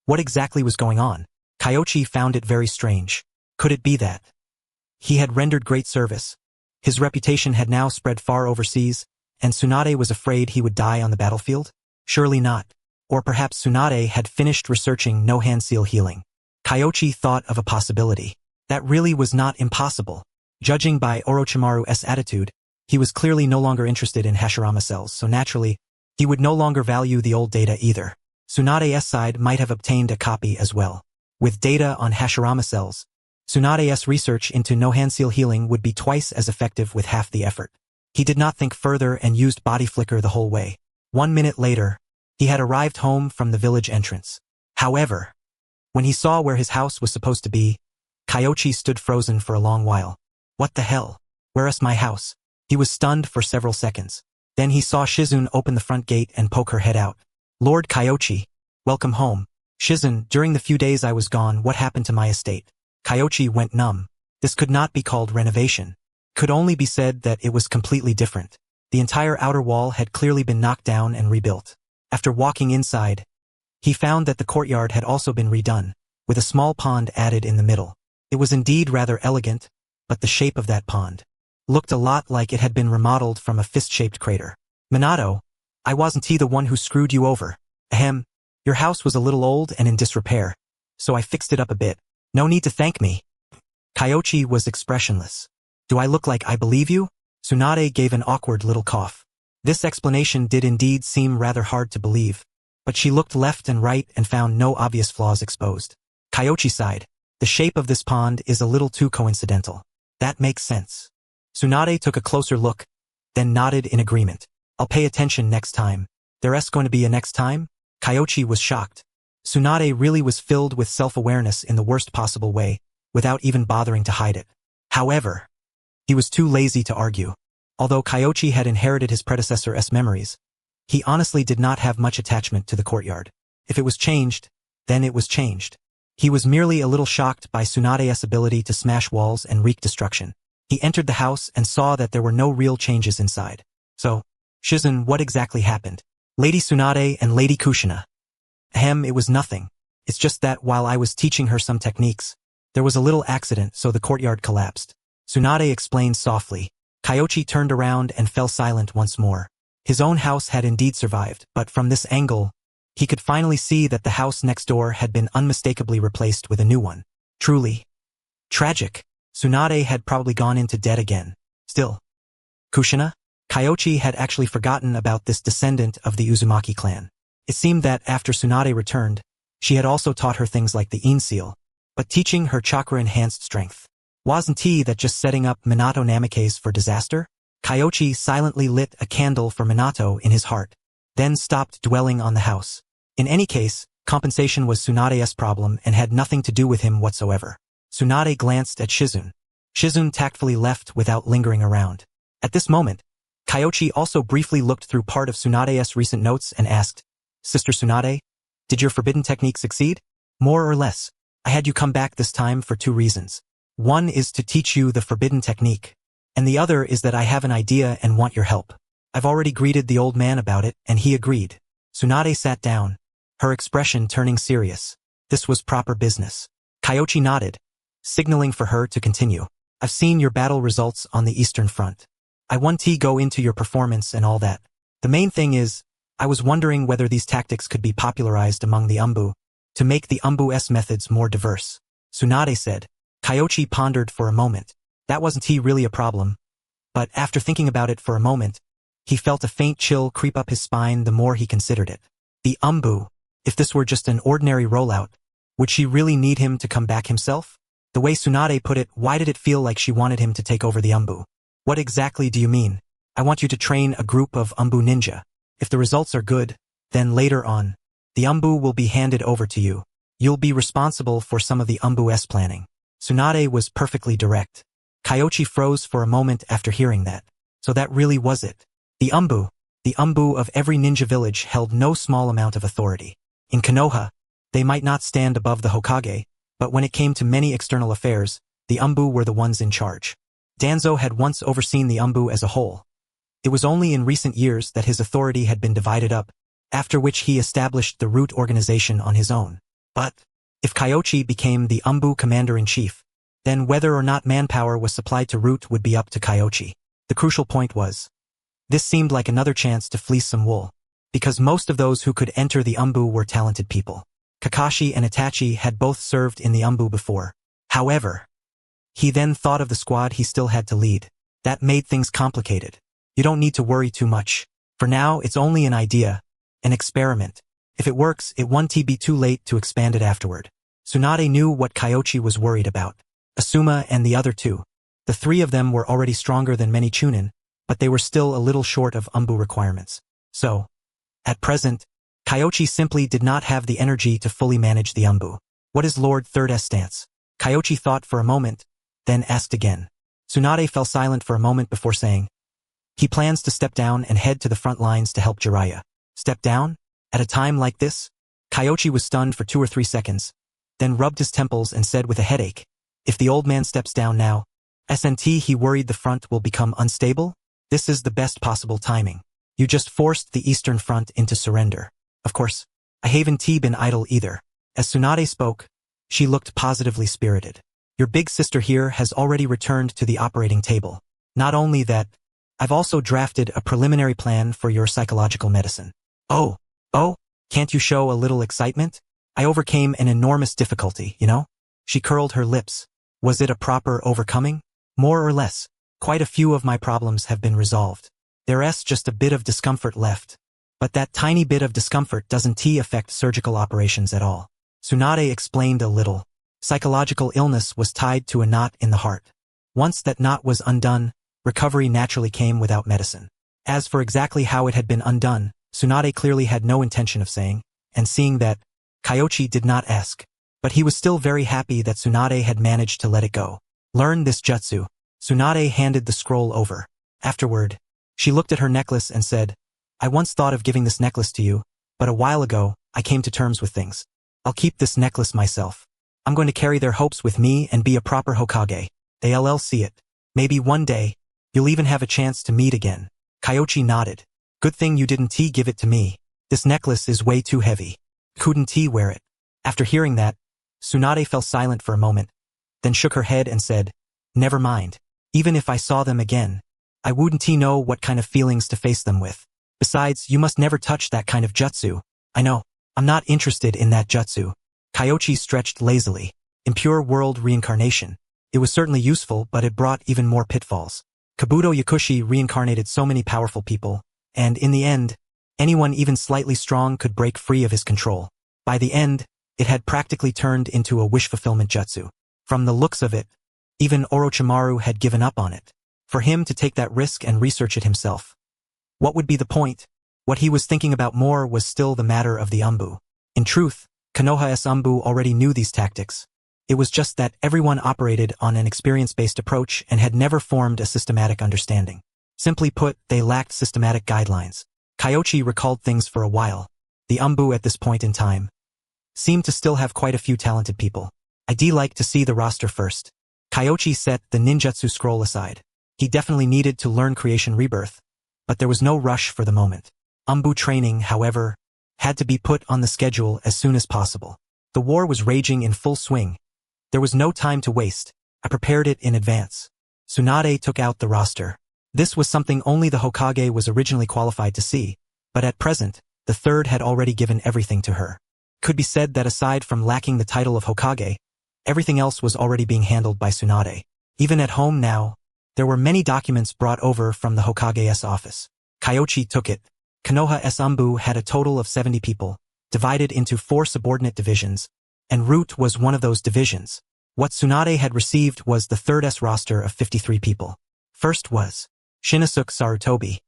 What exactly was going on? Kyoichi found it very strange. Could it be that he had rendered great service? His reputation had now spread far overseas, and Tsunade was afraid he would die on the battlefield? Surely not. Or perhaps Tsunade had finished researching no hand seal healing. Kyoichi thought of a possibility. That really was not impossible. Judging by Orochimaru's attitude, he was clearly no longer interested in Hashirama cells, so naturally, he would no longer value the old data either. Tsunade's side might have obtained a copy as well. With data on Hashirama cells, Tsunade's research into no hand seal healing would be twice as effective with half the effort. He did not think further and used body flicker the whole way. 1 minute later, he had arrived home from the village entrance. However, when he saw where his house was supposed to be, Kyoichi stood frozen for a long while. What the hell? Where's my house? He was stunned for several seconds. Then he saw Shizune open the front gate and poke her head out. Lord Kyoichi, welcome home. Shizune, during the few days I was gone, what happened to my estate? Kyoichi went numb. This could not be called renovation. Could only be said that it was completely different. The entire outer wall had clearly been knocked down and rebuilt. After walking inside, he found that the courtyard had also been redone, with a small pond added in the middle. It was indeed rather elegant, but the shape of that pond looked a lot like it had been remodeled from a fist-shaped crater. Minato, I wasn't the one who screwed you over. Ahem, your house was a little old and in disrepair, so I fixed it up a bit. No need to thank me. Kyoichi was expressionless. Do I look like I believe you? Tsunade gave an awkward little cough. This explanation did indeed seem rather hard to believe, but she looked left and right and found no obvious flaws exposed. Kyoichi sighed. The shape of this pond is a little too coincidental. That makes sense. Tsunade took a closer look, then nodded in agreement. I'll pay attention next time. There's going to be a next time? Kyoichi was shocked. Tsunade really was filled with self-awareness in the worst possible way, without even bothering to hide it. However, he was too lazy to argue. Although Kyoichi had inherited his predecessor's memories, he honestly did not have much attachment to the courtyard. If it was changed, then it was changed. He was merely a little shocked by Tsunade's ability to smash walls and wreak destruction. He entered the house and saw that there were no real changes inside. So, Shizune, what exactly happened? Lady Tsunade and Lady Kushina. Ahem, it was nothing. It's just that while I was teaching her some techniques, there was a little accident, so the courtyard collapsed. Tsunade explained softly. Kyoichi turned around and fell silent once more. His own house had indeed survived, but from this angle, He could finally see that the house next door had been unmistakably replaced with a new one. Truly tragic. Tsunade had probably gone into debt again. Still, Kushina? Kyoichi had actually forgotten about this descendant of the Uzumaki clan. It seemed that after Tsunade returned, she had also taught her things like the Yin seal, but teaching her chakra-enhanced strength. Wasn't he that just setting up Minato Namikaze for disaster? Kyoichi silently lit a candle for Minato in his heart, then stopped dwelling on the house. In any case, compensation was Tsunade's problem and had nothing to do with him whatsoever. Tsunade glanced at Shizune. Shizune tactfully left without lingering around. At this moment, Kyoichi also briefly looked through part of Tsunade's recent notes and asked, "Sister Tsunade, did your forbidden technique succeed?" "More or less. I had you come back this time for 2 reasons. One is to teach you the forbidden technique, and the other is that I have an idea and want your help. I've already greeted the old man about it, and he agreed." Tsunade sat down, her expression turning serious. This was proper business. Kyoichi nodded, signaling for her to continue. "I've seen your battle results on the Eastern Front. I want to go into your performance and all that. The main thing is, I was wondering whether these tactics could be popularized among the Umbu, to make the Umbu-S methods more diverse." Tsunade said. Kyoichi pondered for a moment. That wasn't really a problem. But after thinking about it for a moment, he felt a faint chill creep up his spine the more he considered it. The Umbu, if this were just an ordinary rollout, would she really need him to come back himself? The way Tsunade put it, why did it feel like she wanted him to take over the Umbu? "What exactly do you mean?" "I want you to train a group of Umbu ninja. If the results are good, then later on, the Umbu will be handed over to you. You'll be responsible for some of the Umbu-S planning." Tsunade was perfectly direct. Kyoichi froze for a moment after hearing that. So that really was it. The Umbu of every ninja village held no small amount of authority. In Konoha, they might not stand above the Hokage, but when it came to many external affairs, the Umbu were the ones in charge. Danzo had once overseen the Umbu as a whole. It was only in recent years that his authority had been divided up, after which he established the Root organization on his own. But if Kyoichi became the Umbu commander-in-chief, then whether or not manpower was supplied to Root would be up to Kyoichi. The crucial point was, this seemed like another chance to fleece some wool, because most of those who could enter the Umbu were talented people. Kakashi and Itachi had both served in the Umbu before. However, he then thought of the squad he still had to lead. That made things complicated. You don't need to worry too much. For now, it's only an idea, an experiment. If it works, it won't be too late to expand it afterward. Tsunade knew what Kyoichi was worried about. Asuma and the other 2. The 3 of them were already stronger than many Chunin, but they were still a little short of Umbu requirements. So, at present, Kyoichi simply did not have the energy to fully manage the Umbu. What is Lord Third's stance? Kyoichi thought for a moment, then asked again. Tsunade fell silent for a moment before saying, "He plans to step down and head to the front lines to help Jiraiya." Step down? At a time like this? Kyoichi was stunned for 2 or 3 seconds, then rubbed his temples and said with a headache, "If the old man steps down now, he worried the front will become unstable? This is the best possible timing. You just forced the Eastern Front into surrender. Of course, I haven't been idle either." As Tsunade spoke, she looked positively spirited. "Your big sister here has already returned to the operating table. Not only that, I've also drafted a preliminary plan for your psychological medicine." Oh, can't you show a little excitement? "I overcame an enormous difficulty, you know?" She curled her lips. "Was it a proper overcoming?" "More or less. Quite a few of my problems have been resolved. There's just a bit of discomfort left. But that tiny bit of discomfort doesn't affect surgical operations at all." Tsunade explained a little. Psychological illness was tied to a knot in the heart. Once that knot was undone, recovery naturally came without medicine. As for exactly how it had been undone, Tsunade clearly had no intention of saying, and seeing that, Kyoichi did not ask. But he was still very happy that Tsunade had managed to let it go. "Learn this jutsu." Tsunade handed the scroll over. Afterward, she looked at her necklace and said, "I once thought of giving this necklace to you, but a while ago, I came to terms with things. I'll keep this necklace myself. I'm going to carry their hopes with me and be a proper Hokage. They'll see it. Maybe one day, you'll even have a chance to meet again." Kyoichi nodded. "Good thing you didn't give it to me. This necklace is way too heavy. Couldn't wear it." After hearing that, Tsunade fell silent for a moment, then shook her head and said, "Never mind. Even if I saw them again, I wouldn't know what kind of feelings to face them with. Besides, you must never touch that kind of jutsu." "I know. I'm not interested in that jutsu. Kyoichi stretched lazily. Impure world reincarnation. It was certainly useful, but it brought even more pitfalls. Kabuto Yakushi reincarnated so many powerful people, and in the end, anyone even slightly strong could break free of his control. By the end, it had practically turned into a wish fulfillment jutsu. From the looks of it, even Orochimaru had given up on it. For him to take that risk and research it himself. What would be the point? What he was thinking about more was still the matter of the Umbu. In truth, Konoha's Umbu already knew these tactics. It was just that everyone operated on an experience-based approach and had never formed a systematic understanding. Simply put, they lacked systematic guidelines. Kyoichi recalled things for a while. The Umbu at this point in time seemed to still have quite a few talented people. I'd like to see the roster first. Kyoichi set the ninjutsu scroll aside. He definitely needed to learn creation rebirth, but there was no rush for the moment. Umbu training, however, had to be put on the schedule as soon as possible. The war was raging in full swing. There was no time to waste. I prepared it in advance. Tsunade took out the roster. This was something only the Hokage was originally qualified to see, but at present, the third had already given everything to her. Could be said that aside from lacking the title of Hokage, everything else was already being handled by Tsunade. Even at home now, there were many documents brought over from the Hokage's office. Kyoichi took it. Konoha's Umbu had a total of 70 people, divided into 4 subordinate divisions, and Root was one of those divisions. What Tsunade had received was the third S roster of 53 people. First was Shinosuke Sarutobi.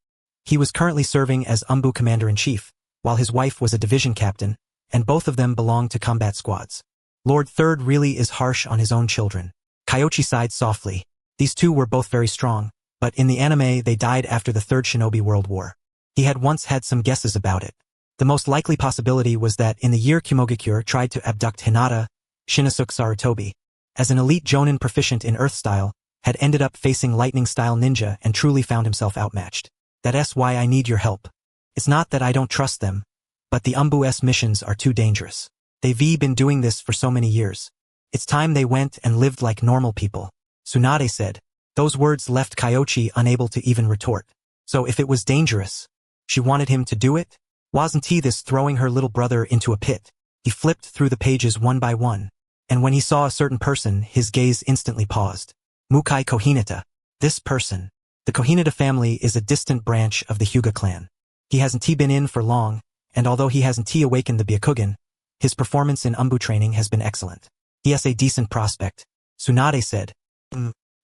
He was currently serving as Umbu Commander-in-Chief, while his wife was a division captain, and both of them belonged to combat squads. Lord Third really is harsh on his own children. Kyoichi sighed softly. These two were both very strong, but in the anime they died after the Third Shinobi World War. He had once had some guesses about it. The most likely possibility was that in the year Kumogakure tried to abduct Hinata, Shinosuke Sarutobi, as an elite jonin proficient in earth style, had ended up facing lightning style ninja and truly found himself outmatched. That's why I need your help. It's not that I don't trust them, but the Umbu's missions are too dangerous. They've been doing this for so many years. It's time they went and lived like normal people. Tsunade said. Those words left Kyoichi unable to even retort. So if it was dangerous, she wanted him to do it? Wasn't he this throwing her little brother into a pit? He flipped through the pages one by one, and when he saw a certain person, his gaze instantly paused. Mukai Kohinata. This person. The Kohinata family is a distant branch of the Hyuga clan. He hasn't been in for long, and although he hasn't awakened the Byakugan, his performance in Umbu training has been excellent. He has a decent prospect. Tsunade said.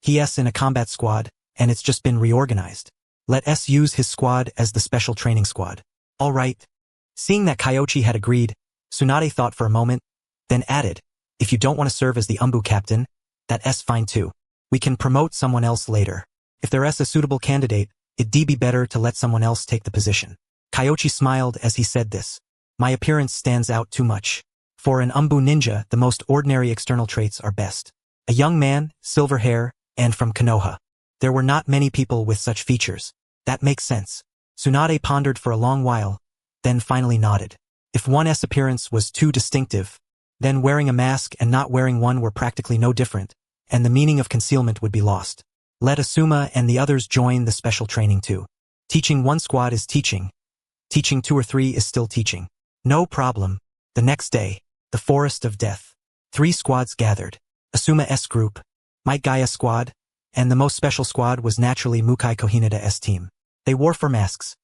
He is in a combat squad, and it's just been reorganized. Let us use his squad as the special training squad. All right. Seeing that Kyoichi had agreed, Tsunade thought for a moment, then added, if you don't want to serve as the Umbu captain, that's fine too. We can promote someone else later. If there is a suitable candidate, it'd be better to let someone else take the position. Kyoichi smiled as he said this. My appearance stands out too much. For an Umbu ninja, the most ordinary external traits are best. A young man, silver hair, and from Konoha. There were not many people with such features. That makes sense. Tsunade pondered for a long while, then finally nodded. If one's appearance was too distinctive, then wearing a mask and not wearing one were practically no different, and the meaning of concealment would be lost. Let Asuma and the others join the special training too. Teaching one squad is teaching. Teaching 2 or 3 is still teaching. No problem. The next day, the Forest of Death. 3 squads gathered. Asuma's group, Might Gaia squad, and the most special squad was naturally Mukai Kohinata's team. They wore 4 masks.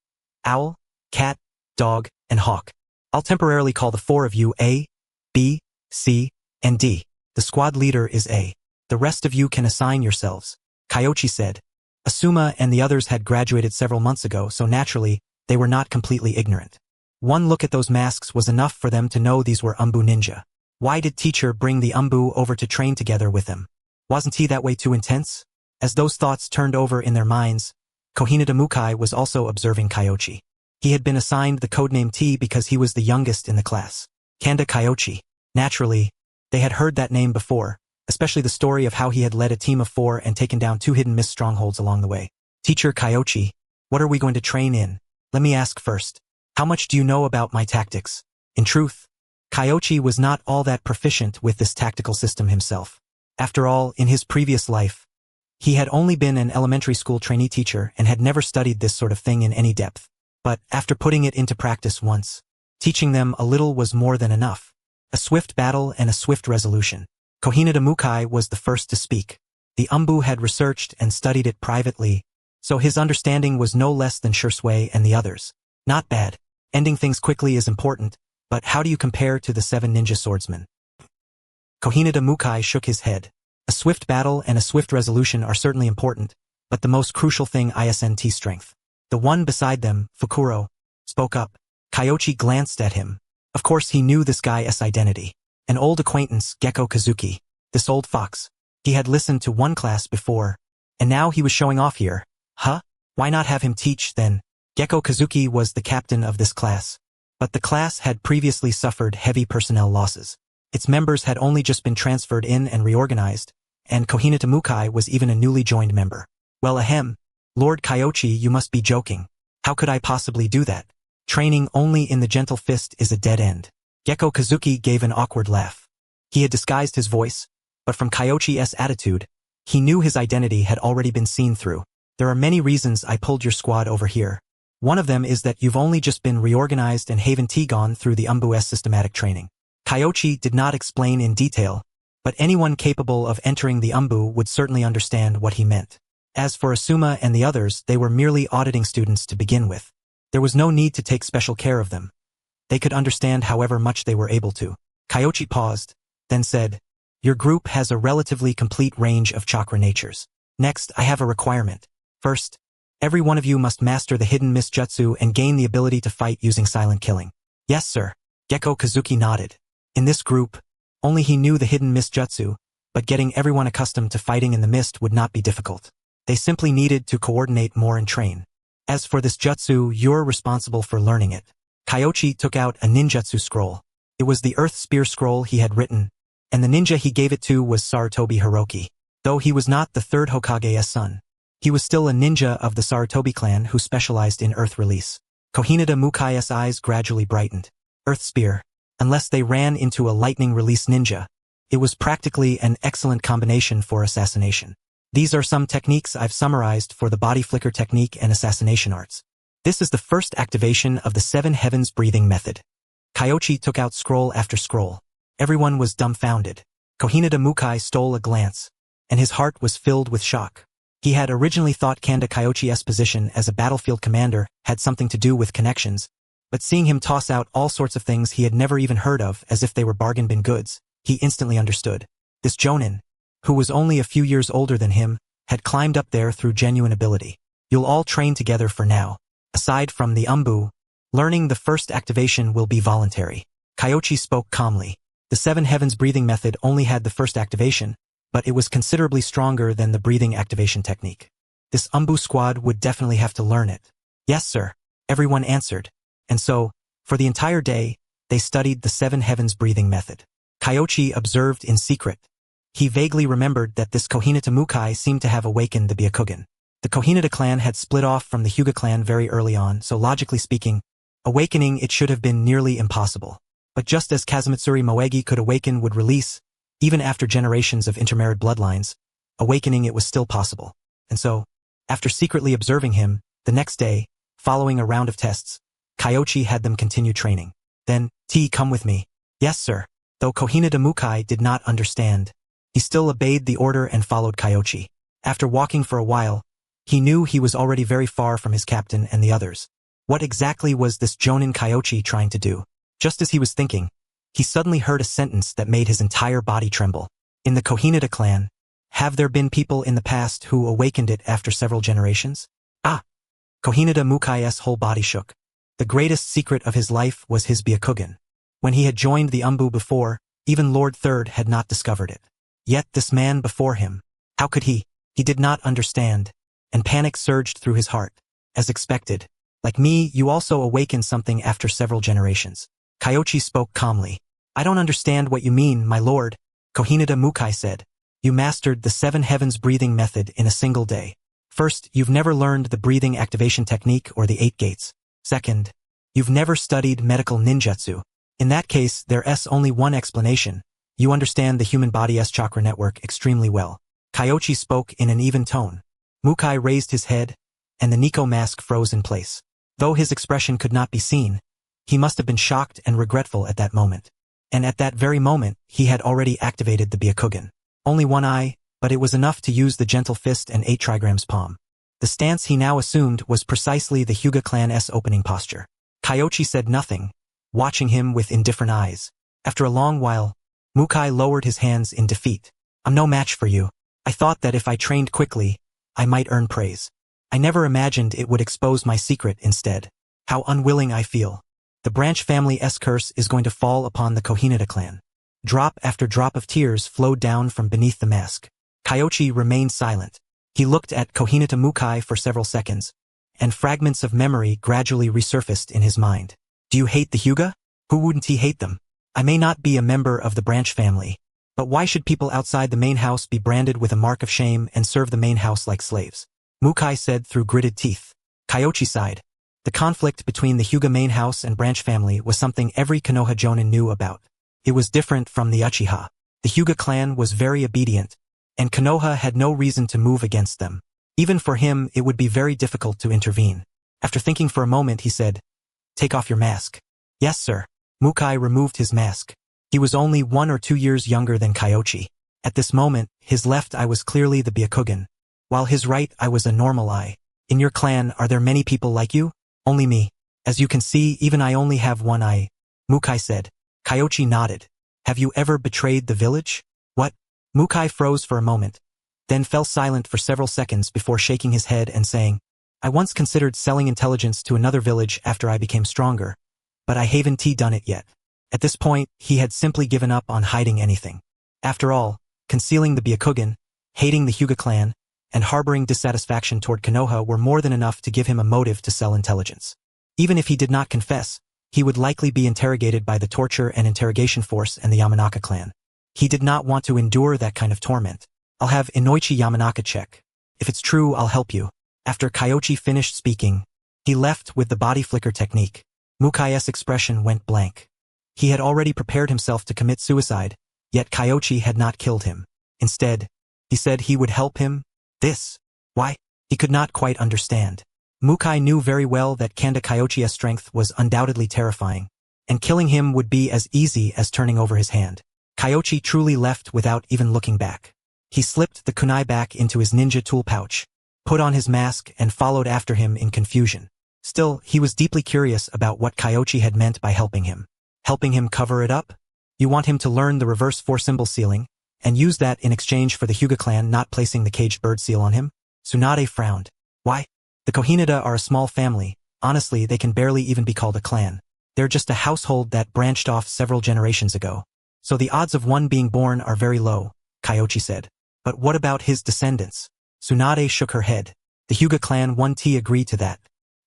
Owl, cat, dog, and hawk. I'll temporarily call the 4 of you A, B, C, and D. The squad leader is A. The rest of you can assign yourselves. Kyoichi said. Asuma and the others had graduated several months ago, so naturally, they were not completely ignorant. One look at those masks was enough for them to know these were Umbu ninja. Why did teacher bring the Umbu over to train together with him? Wasn't he that way too intense? As those thoughts turned over in their minds, Kohinata Mukai was also observing Kyoichi. He had been assigned the codename T because he was the youngest in the class. Kanda Kyoichi. Naturally, they had heard that name before, especially the story of how he had led a team of 4 and taken down 2 hidden mist strongholds along the way. Teacher Kyoichi, what are we going to train in? Let me ask first. How much do you know about my tactics? In truth, Kyoichi was not all that proficient with this tactical system himself. After all, in his previous life, he had only been an elementary school trainee teacher and had never studied this sort of thing in any depth. But after putting it into practice once, Teaching them a little was more than enough. A swift battle and a swift resolution. Kohinada Mukai was the first to speak. The Umbu had researched and studied it privately, so his understanding was no less than Shisui and the others. Not bad. Ending things quickly is important, but how do you compare to the 7 ninja swordsmen? Kohinada Mukai shook his head. A swift battle and a swift resolution are certainly important, but the most crucial thing isn't strength. The one beside them, Fukuro, spoke up. Kyoichi glanced at him. Of course he knew this guy's identity. An old acquaintance, Gekko Kazuki. This old fox. He had listened to one class before, and now he was showing off here. Huh? Why not have him teach, then? Gekko Kazuki was the captain of this class. But the class had previously suffered heavy personnel losses. Its members had only just been transferred in and reorganized, and Kohinada Mukai was even a newly joined member. Well, ahem. Lord Kyoichi, you must be joking. How could I possibly do that? Training only in the gentle fist is a dead end. Gekko Kazuki gave an awkward laugh. He had disguised his voice, but from Kyoichi's attitude, he knew his identity had already been seen through. There are many reasons I pulled your squad over here. One of them is that you've only just been reorganized and haven't gone through the Umbu's systematic training. Kyoichi did not explain in detail, but anyone capable of entering the Umbu would certainly understand what he meant. As for Asuma and the others, they were merely auditing students to begin with. There was no need to take special care of them. They could understand however much they were able to. Kyoichi paused, then said, your group has a relatively complete range of chakra natures. Next, I have a requirement. First, every one of you must master the hidden mist jutsu and gain the ability to fight using silent killing. Yes, sir. Gekko Kazuki nodded. In this group, only he knew the hidden mist jutsu, but getting everyone accustomed to fighting in the mist would not be difficult. They simply needed to coordinate more and train. As for this jutsu, you're responsible for learning it. Kyoichi took out a ninjutsu scroll. It was the Earth Spear scroll he had written, and the ninja he gave it to was Sarutobi Hiroki. Though he was not the 3rd Hokage's son, he was still a ninja of the Sarutobi clan who specialized in Earth Release. Kohinada Mukai's eyes gradually brightened. Earth Spear. Unless they ran into a lightning release ninja, it was practically an excellent combination for assassination. These are some techniques I've summarized for the body flicker technique and assassination arts. This is the first activation of the 7 heavens breathing method. Kyoichi took out scroll after scroll. Everyone was dumbfounded. Kohinada Mukai stole a glance, and his heart was filled with shock. He had originally thought Kanda Kyoichi's position as a battlefield commander had something to do with connections, but seeing him toss out all sorts of things he had never even heard of as if they were bargain bin goods, he instantly understood. This Jonin, who was only a few years older than him, had climbed up there through genuine ability. You'll all train together for now. Aside from the Umbu, learning the first activation will be voluntary. Kyoichi spoke calmly. The 7 heavens breathing method only had the first activation, but it was considerably stronger than the breathing activation technique. This Umbu squad would definitely have to learn it. Yes, sir. Everyone answered. And so, for the entire day, they studied the 7 heavens breathing method. Kyoichi observed in secret. He vaguely remembered that this Kohinada Mukai seemed to have awakened the Byakugan. The Kohinada clan had split off from the Hyuga clan very early on, so logically speaking, awakening it should have been nearly impossible. But just as Kazumitsuri Moegi could awaken would release, even after generations of intermarried bloodlines, awakening it was still possible. And so, after secretly observing him, the next day, following a round of tests, Kyoichi had them continue training. Then, come with me. Yes, sir. Though Kohinada Mukai did not understand, he still obeyed the order and followed Kyoichi. After walking for a while, he knew he was already very far from his captain and the others. What exactly was this Jonin Kyoichi trying to do? Just as he was thinking, he suddenly heard a sentence that made his entire body tremble. In the Kohinada clan, have there been people in the past who awakened it after several generations? Ah! Kohinada Mukai's whole body shook. The greatest secret of his life was his Byakugan. When he had joined the Umbu before, even Lord Third had not discovered it. Yet this man before him, how could he? He did not understand, and panic surged through his heart. As expected, like me, you also awakened something after several generations. Kyoichi spoke calmly. I don't understand what you mean, my lord, Kohinada Mukai said. You mastered the 7 heavens breathing method in a single day. First, you've never learned the breathing activation technique or the 8 gates. Second, you've never studied medical ninjutsu. In that case, there's only one explanation. You understand the human body's chakra network extremely well. Kyoichi spoke in an even tone. Mukai raised his head, and the Nico mask froze in place. Though his expression could not be seen, He must have been shocked and regretful at that moment. And at that very moment, he had already activated the Byakugan. Only one eye, but it was enough to use the gentle fist and 8 trigrams palm. The stance he now assumed was precisely the Hyuga clan's opening posture. Kyoichi said nothing, watching him with indifferent eyes. After a long while, Mukai lowered his hands in defeat. I'm no match for you. I thought that if I trained quickly, I might earn praise. I never imagined it would expose my secret instead. How unwilling I feel. The branch family's curse is going to fall upon the Konoha clan. Drop after drop of tears flowed down from beneath the mask. Kyoichi remained silent. He looked at Konoha Mukai for several seconds, and fragments of memory gradually resurfaced in his mind. Do you hate the Hyuga? Who wouldn't he hate them? I may not be a member of the branch family, but why should people outside the main house be branded with a mark of shame and serve the main house like slaves? Mukai said through gritted teeth. Kyoichi sighed. The conflict between the Hyuga main house and branch family was something every Konoha Jonin knew about. It was different from the Uchiha. The Hyuga clan was very obedient, and Konoha had no reason to move against them. Even for him, it would be very difficult to intervene. After thinking for a moment, he said, "Take off your mask." "Yes, sir." Mukai removed his mask. He was only 1 or 2 years younger than Kyoichi. At this moment, his left eye was clearly the Byakugan, while his right eye was a normal eye. In your clan, are there many people like you? Only me. As you can see, even I only have one eye, Mukai said. Kyoichi nodded. Have you ever betrayed the village? What? Mukai froze for a moment, then fell silent for several seconds before shaking his head and saying, I once considered selling intelligence to another village after I became stronger, but I haven't done it yet. At this point, he had simply given up on hiding anything. After all, concealing the Byakugan, hating the Hyuga clan, and harboring dissatisfaction toward Konoha were more than enough to give him a motive to sell intelligence. Even if he did not confess, he would likely be interrogated by the torture and interrogation force and the Yamanaka clan. He did not want to endure that kind of torment. I'll have Inoichi Yamanaka check. If it's true, I'll help you. After Kyoichi finished speaking, he left with the body flicker technique. Mukai's expression went blank. He had already prepared himself to commit suicide, yet Kyoichi had not killed him. Instead, he said he would help him. This. Why? He could not quite understand. Mukai knew very well that Kanda Kyoichi's strength was undoubtedly terrifying, and killing him would be as easy as turning over his hand. Kyoichi truly left without even looking back. He slipped the kunai back into his ninja tool pouch, put on his mask and followed after him in confusion. Still, he was deeply curious about what Kyoichi had meant by helping him. Helping him cover it up? You want him to learn the reverse 4-symbol sealing, and use that in exchange for the Hyuga clan not placing the caged bird seal on him? Tsunade frowned. Why? The Konoha are a small family. Honestly, they can barely even be called a clan. They're just a household that branched off several generations ago. So the odds of one being born are very low, Kyoichi said. But what about his descendants? Tsunade shook her head. The Hyuga clan won't agree to that.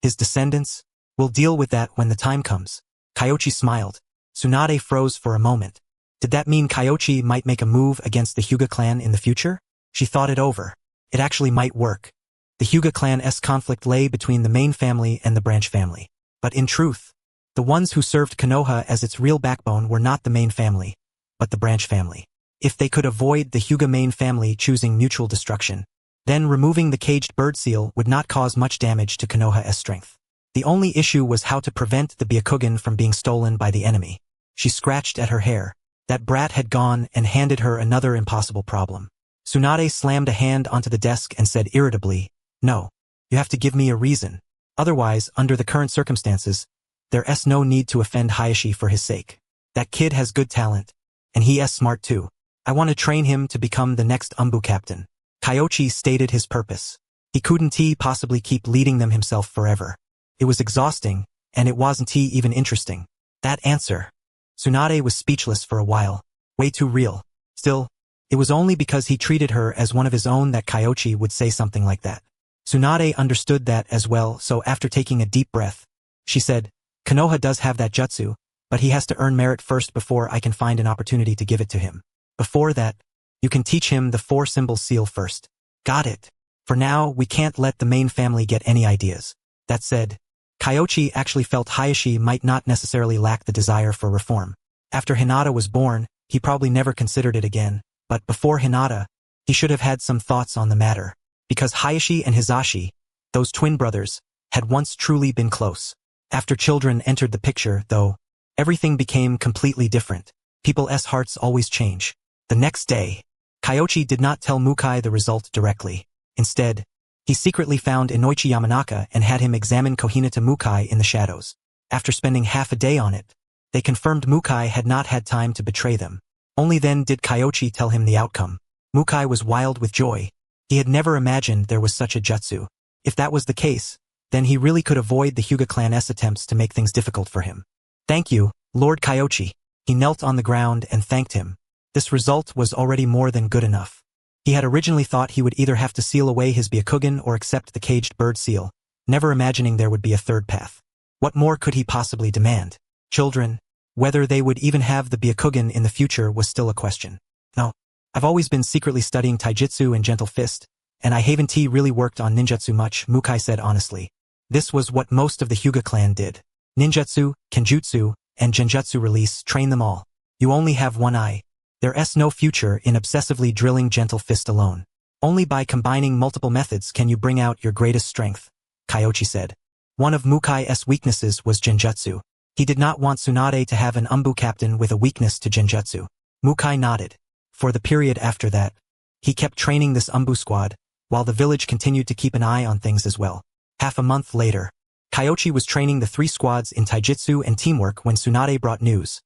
His descendants? We'll deal with that when the time comes. Kyoichi smiled. Tsunade froze for a moment. Did that mean Kyoichi might make a move against the Hyuga clan in the future? She thought it over. It actually might work. The Hyuga clan's conflict lay between the main family and the branch family. But in truth, the ones who served Konoha as its real backbone were not the main family, but the branch family. If they could avoid the Hyuga main family choosing mutual destruction, then removing the caged bird seal would not cause much damage to Konoha's strength. The only issue was how to prevent the Byakugan from being stolen by the enemy. She scratched at her hair. That brat had gone and handed her another impossible problem. Tsunade slammed a hand onto the desk and said irritably, No, you have to give me a reason. Otherwise, under the current circumstances, there's no need to offend Hayashi for his sake. That kid has good talent, and he is smart too. I want to train him to become the next Umbu captain. Kyoichi stated his purpose. He couldn't possibly keep leading them himself forever. It was exhausting, and it wasn't even interesting. That answer. Tsunade was speechless for a while. Way too real. Still, it was only because he treated her as one of his own that Kyoichi would say something like that. Tsunade understood that as well, so after taking a deep breath, she said, Konoha does have that jutsu, but he has to earn merit first before I can find an opportunity to give it to him. Before that, you can teach him the 4-symbol seal first. Got it. For now, we can't let the main family get any ideas. That said, Kyoichi actually felt Hayashi might not necessarily lack the desire for reform. After Hinata was born, he probably never considered it again, but before Hinata, he should have had some thoughts on the matter. Because Hayashi and Hisashi, those twin brothers, had once truly been close. After children entered the picture, though, everything became completely different. People's hearts always change. The next day, Kyoichi did not tell Mukai the result directly. Instead, he secretly found Inoichi Yamanaka and had him examine Kohinata Mukai in the shadows. After spending half a day on it, they confirmed Mukai had not had time to betray them. Only then did Kyoichi tell him the outcome. Mukai was wild with joy. He had never imagined there was such a jutsu. If that was the case, then he really could avoid the Hyuga clan's attempts to make things difficult for him. Thank you, Lord Kyoichi. He knelt on the ground and thanked him. This result was already more than good enough. He had originally thought he would either have to seal away his Byakugan or accept the caged bird seal, never imagining there would be a third path. What more could he possibly demand? Children, whether they would even have the Byakugan in the future was still a question. No, I've always been secretly studying taijutsu and gentle fist, and I haven't really worked on ninjutsu much, Mukai said honestly. This was what most of the Hyuga clan did. Ninjutsu, kenjutsu, and genjutsu release, train them all. You only have one eye. There's no future in obsessively drilling gentle fist alone. Only by combining multiple methods can you bring out your greatest strength, Kyoichi said. One of Mukai's weaknesses was genjutsu. He did not want Tsunade to have an Umbu captain with a weakness to genjutsu. Mukai nodded. For the period after that, he kept training this Umbu squad, while the village continued to keep an eye on things as well. Half a month later, Kyoichi was training the 3 squads in taijutsu and teamwork when Tsunade brought news.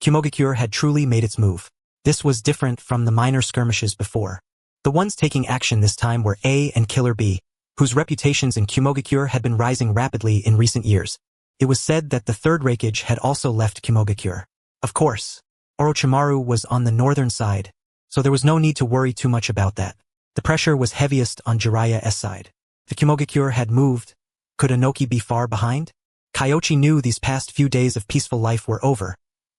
Kumogakure had truly made its move. This was different from the minor skirmishes before. The ones taking action this time were A and Killer B, whose reputations in Kumogakure had been rising rapidly in recent years. It was said that the 3rd Raikage had also left Kumogakure. Of course, Orochimaru was on the northern side, so there was no need to worry too much about that. The pressure was heaviest on Jiraiya's side. The Kumogakure had moved. Could Inoki be far behind? Kyoichi knew these past few days of peaceful life were over,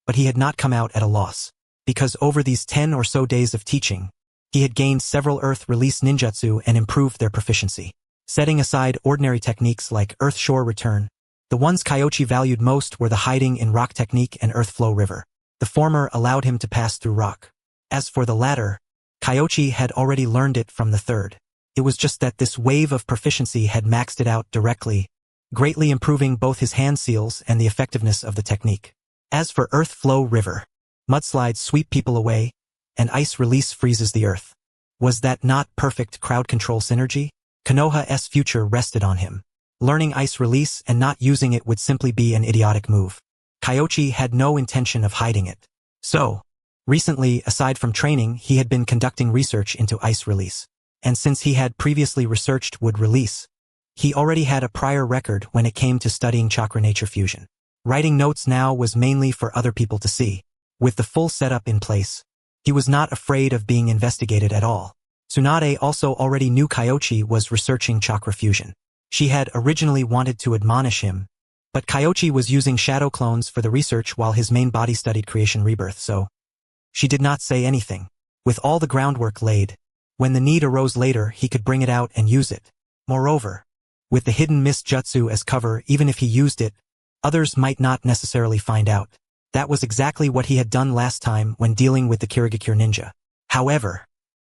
but he had not come out at a loss. Because over these 10 or so days of teaching, he had gained several Earth release ninjutsu and improved their proficiency. Setting aside ordinary techniques like Earth Shore Return, the ones Kyoichi valued most were the hiding in rock technique and Earth Flow River. The former allowed him to pass through rock. As for the latter, Kyoichi had already learned it from the 3rd. It was just that this wave of proficiency had maxed it out directly, greatly improving both his hand seals and the effectiveness of the technique. As for Earth Flow River, mudslides sweep people away, and ice release freezes the earth. Was that not perfect crowd control synergy? Konoha's future rested on him. Learning ice release and not using it would simply be an idiotic move. Kyoichi had no intention of hiding it. So, recently, aside from training, he had been conducting research into ice release. And since he had previously researched wood release, he already had a prior record when it came to studying chakra nature fusion. Writing notes now was mainly for other people to see. With the full setup in place, he was not afraid of being investigated at all. Tsunade also already knew Kyoichi was researching chakra fusion. She had originally wanted to admonish him, but Kyoichi was using shadow clones for the research while his main body studied creation rebirth, so she did not say anything. With all the groundwork laid, when the need arose later, he could bring it out and use it. Moreover, with the hidden mist jutsu as cover, even if he used it, others might not necessarily find out. That was exactly what he had done last time when dealing with the Kirigakure ninja. However,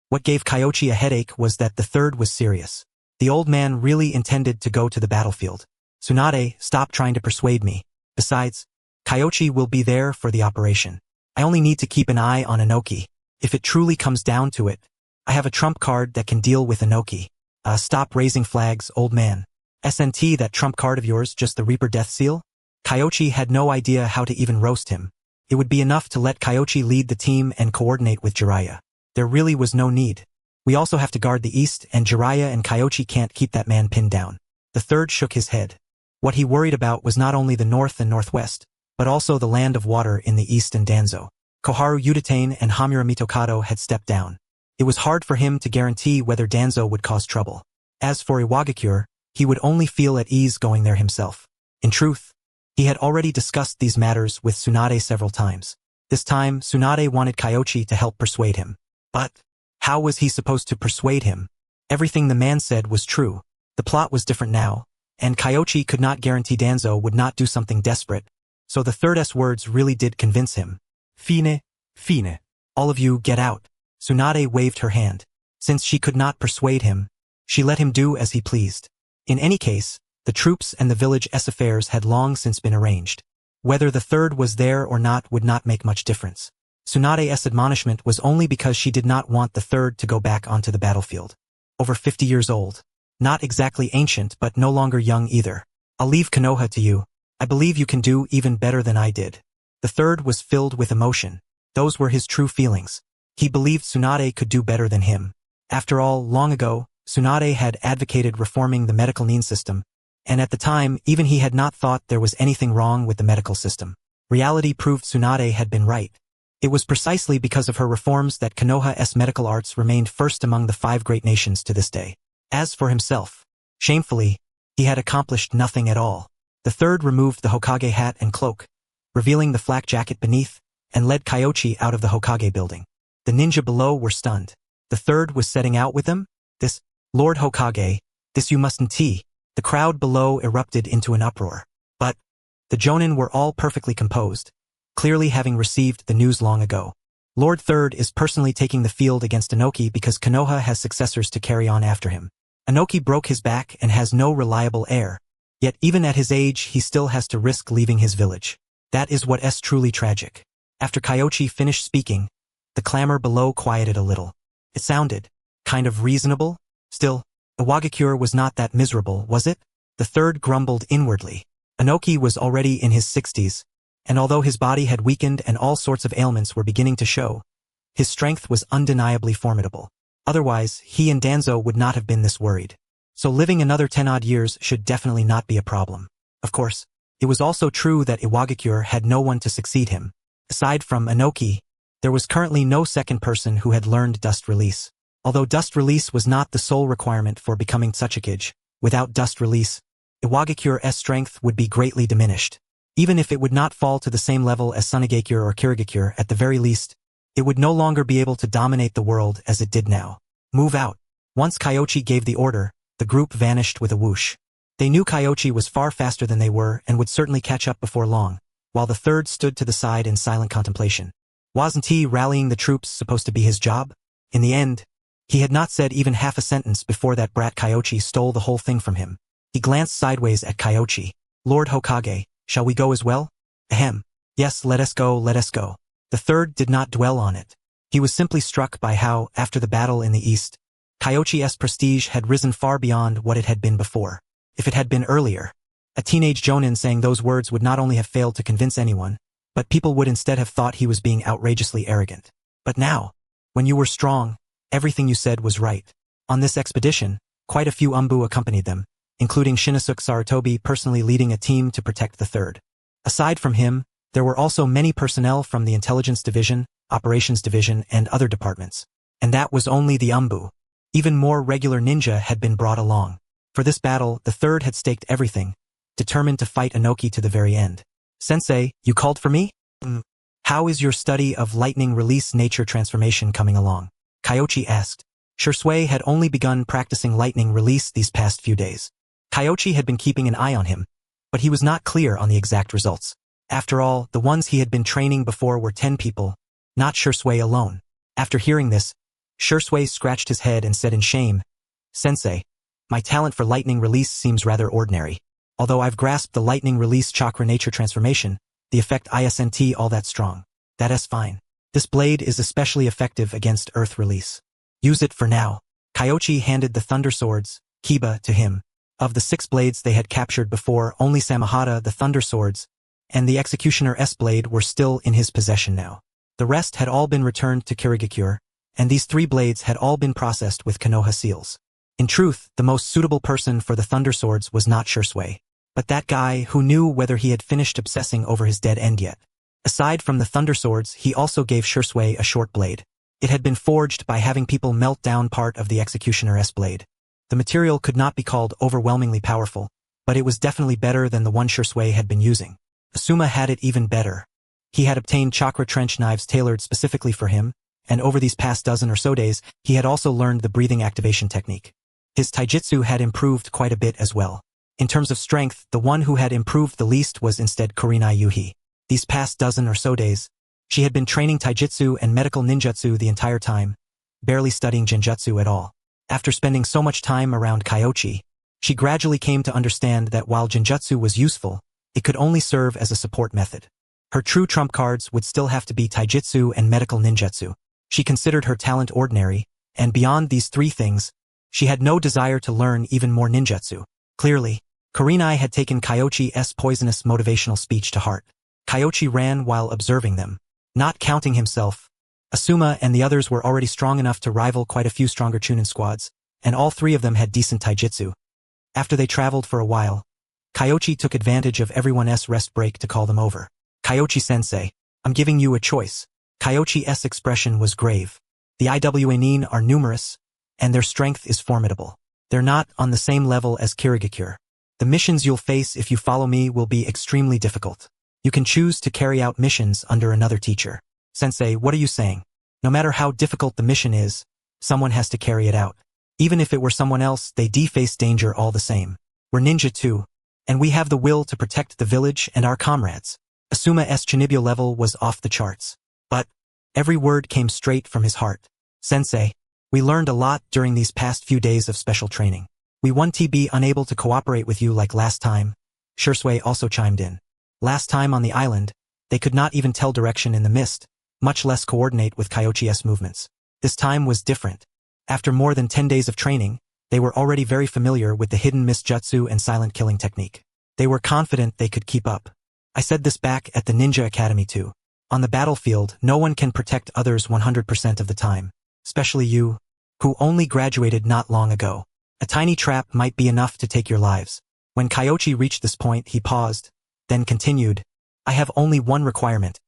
what gave Kyoichi a headache was that the 3rd was serious. The old man really intended to go to the battlefield. Tsunade, stop trying to persuade me. Besides, Kyoichi will be there for the operation. I only need to keep an eye on Inoki. If it truly comes down to it, I have a trump card that can deal with Inoki. Stop raising flags, old man. SNT, that trump card of yours, just the Reaper Death Seal? Kyoichi had no idea how to even roast him. It would be enough to let Kyoichi lead the team and coordinate with Jiraiya. There really was no need. We also have to guard the east, and Jiraiya and Kyoichi can't keep that man pinned down. The 3rd shook his head. What he worried about was not only the north and northwest, but also the land of water in the east and Danzo. Koharu Udatane and Hamura Mitokado had stepped down. It was hard for him to guarantee whether Danzo would cause trouble. As for Iwagakure, he would only feel at ease going there himself. In truth, he had already discussed these matters with Tsunade several times. This time, Tsunade wanted Kyoichi to help persuade him. But how was he supposed to persuade him? Everything the man said was true. The plot was different now, and Kyoichi could not guarantee Danzo would not do something desperate, so the 3rd's words really did convince him. Fine, fine. All of you get out. Tsunade waved her hand. Since she could not persuade him, she let him do as he pleased. In any case, The troops and the village affairs had long since been arranged. Whether the third was there or not would not make much difference. Tsunade's admonishment was only because she did not want the third to go back onto the battlefield. Over 50 years old. Not exactly ancient but no longer young either. I'll leave Konoha to you. I believe you can do even better than I did. The third was filled with emotion. Those were his true feelings. He believed Tsunade could do better than him. After all, long ago, Tsunade had advocated reforming the medical nin system, and at the time, even he had not thought there was anything wrong with the medical system. Reality proved Tsunade had been right. It was precisely because of her reforms that Konoha's medical arts remained first among the 5 great nations to this day. As for himself, shamefully, he had accomplished nothing at all. The third removed the Hokage hat and cloak, revealing the flak jacket beneath, and led Kyoichi out of the Hokage building. The ninja below were stunned. The third was setting out with them? This, Lord Hokage, this you mustn't tea. The crowd below erupted into an uproar. But the Jonin were all perfectly composed, clearly having received the news long ago. Lord Third is personally taking the field against Inoki because Konoha has successors to carry on after him. Inoki broke his back and has no reliable heir. Yet even at his age he still has to risk leaving his village. That is what's truly tragic. After Kyoichi finished speaking, the clamor below quieted a little. It sounded kind of reasonable. Still, Iwagakure was not that miserable, was it? The third grumbled inwardly. Inoki was already in his 60s, and although his body had weakened and all sorts of ailments were beginning to show, his strength was undeniably formidable. Otherwise, he and Danzo would not have been this worried. So living another 10-odd years should definitely not be a problem. Of course, it was also true that Iwagakure had no one to succeed him. Aside from Inoki, there was currently no second person who had learned Dust Release. Although Dust Release was not the sole requirement for becoming Tsuchikage, without Dust Release, Iwagakure's strength would be greatly diminished. Even if it would not fall to the same level as Sunigakure or Kirigakure, at the very least, it would no longer be able to dominate the world as it did now. Move out. Once Kyoichi gave the order, the group vanished with a whoosh. They knew Kyoichi was far faster than they were and would certainly catch up before long, while the third stood to the side in silent contemplation. Wasn't he rallying the troops supposed to be his job? In the end, he had not said even half a sentence before that brat Kyoichi stole the whole thing from him. He glanced sideways at Kyoichi. Lord Hokage, shall we go as well? Ahem. Yes, let us go, let us go. The third did not dwell on it. He was simply struck by how, after the battle in the east, Kyoichi's prestige had risen far beyond what it had been before. If it had been earlier, a teenage jonin saying those words would not only have failed to convince anyone, but people would instead have thought he was being outrageously arrogant. But now, when you were strong, everything you said was right. On this expedition, quite a few Umbu accompanied them, including Shinosuke Sarutobi personally leading a team to protect the third. Aside from him, there were also many personnel from the Intelligence Division, Operations Division, and other departments. And that was only the Umbu. Even more regular ninja had been brought along. For this battle, the third had staked everything, determined to fight Inoki to the very end. Sensei, you called for me? How is your study of lightning release nature transformation coming along? Kyoichi asked. Shisui had only begun practicing lightning release these past few days. Kyoichi had been keeping an eye on him, but he was not clear on the exact results. After all, the ones he had been training before were 10 people, not Shisui alone. After hearing this, Shisui scratched his head and said in shame, Sensei, my talent for lightning release seems rather ordinary. Although I've grasped the lightning release chakra nature transformation, the effect isn't all that strong. That's fine. This blade is especially effective against earth release. Use it for now. Kyoichi handed the thunder swords, Kiba, to him. Of the 6 blades they had captured before, only Samahata, the thunder swords, and the executioner's blade were still in his possession now. The rest had all been returned to Kirigakure, and these 3 blades had all been processed with Konoha seals. In truth, the most suitable person for the thunder swords was not Shisui, but that guy who knew whether he had finished obsessing over his dead end yet. Aside from the thunder swords, he also gave Shisui a short blade. It had been forged by having people melt down part of the executioner's blade. The material could not be called overwhelmingly powerful, but it was definitely better than the one Shisui had been using. Asuma had it even better. He had obtained chakra trench knives tailored specifically for him, and over these past dozen or so days, he had also learned the breathing activation technique. His taijutsu had improved quite a bit as well. In terms of strength, the one who had improved the least was instead Kurenai Yuhi. These past dozen or so days, she had been training taijutsu and medical ninjutsu the entire time, barely studying genjutsu at all. After spending so much time around Kyoichi, She gradually came to understand that while Genjutsu was useful, it could only serve as a support method. Her true trump cards would still have to be taijutsu and medical ninjutsu. She considered her talent ordinary, and beyond these three things, she had no desire to learn even more ninjutsu. Clearly, Kurenai had taken Kyoichi's poisonous motivational speech to heart. Kyoichi ran while observing them. Not counting himself, Asuma and the others were already strong enough to rival quite a few stronger Chunin squads, and all three of them had decent taijutsu. After they traveled for a while, Kyoichi took advantage of everyone's rest break to call them over. Kyoichi-sensei, I'm giving you a choice. Kyoichi's expression was grave. The Iwanin are numerous, and their strength is formidable. They're not on the same level as Kirigakure. The missions you'll face if you follow me will be extremely difficult. You can choose to carry out missions under another teacher. Sensei, what are you saying? No matter how difficult the mission is, someone has to carry it out. Even if it were someone else, they face danger all the same. We're ninja too, and we have the will to protect the village and our comrades. Asuma's Chinibyo level was off the charts. But every word came straight from his heart. Sensei, we learned a lot during these past few days of special training. We won't be unable to cooperate with you like last time. Shisui also chimed in. Last time on the island, they could not even tell direction in the mist, much less coordinate with Kyoichi's movements. This time was different. After more than 10 days of training, they were already very familiar with the hidden mist jutsu and silent killing technique. They were confident they could keep up. I said this back at the Ninja Academy too. On the battlefield, no one can protect others 100% of the time. Especially you, who only graduated not long ago. A tiny trap might be enough to take your lives. When Kyoichi reached this point, he paused, then continued, I have only one requirement.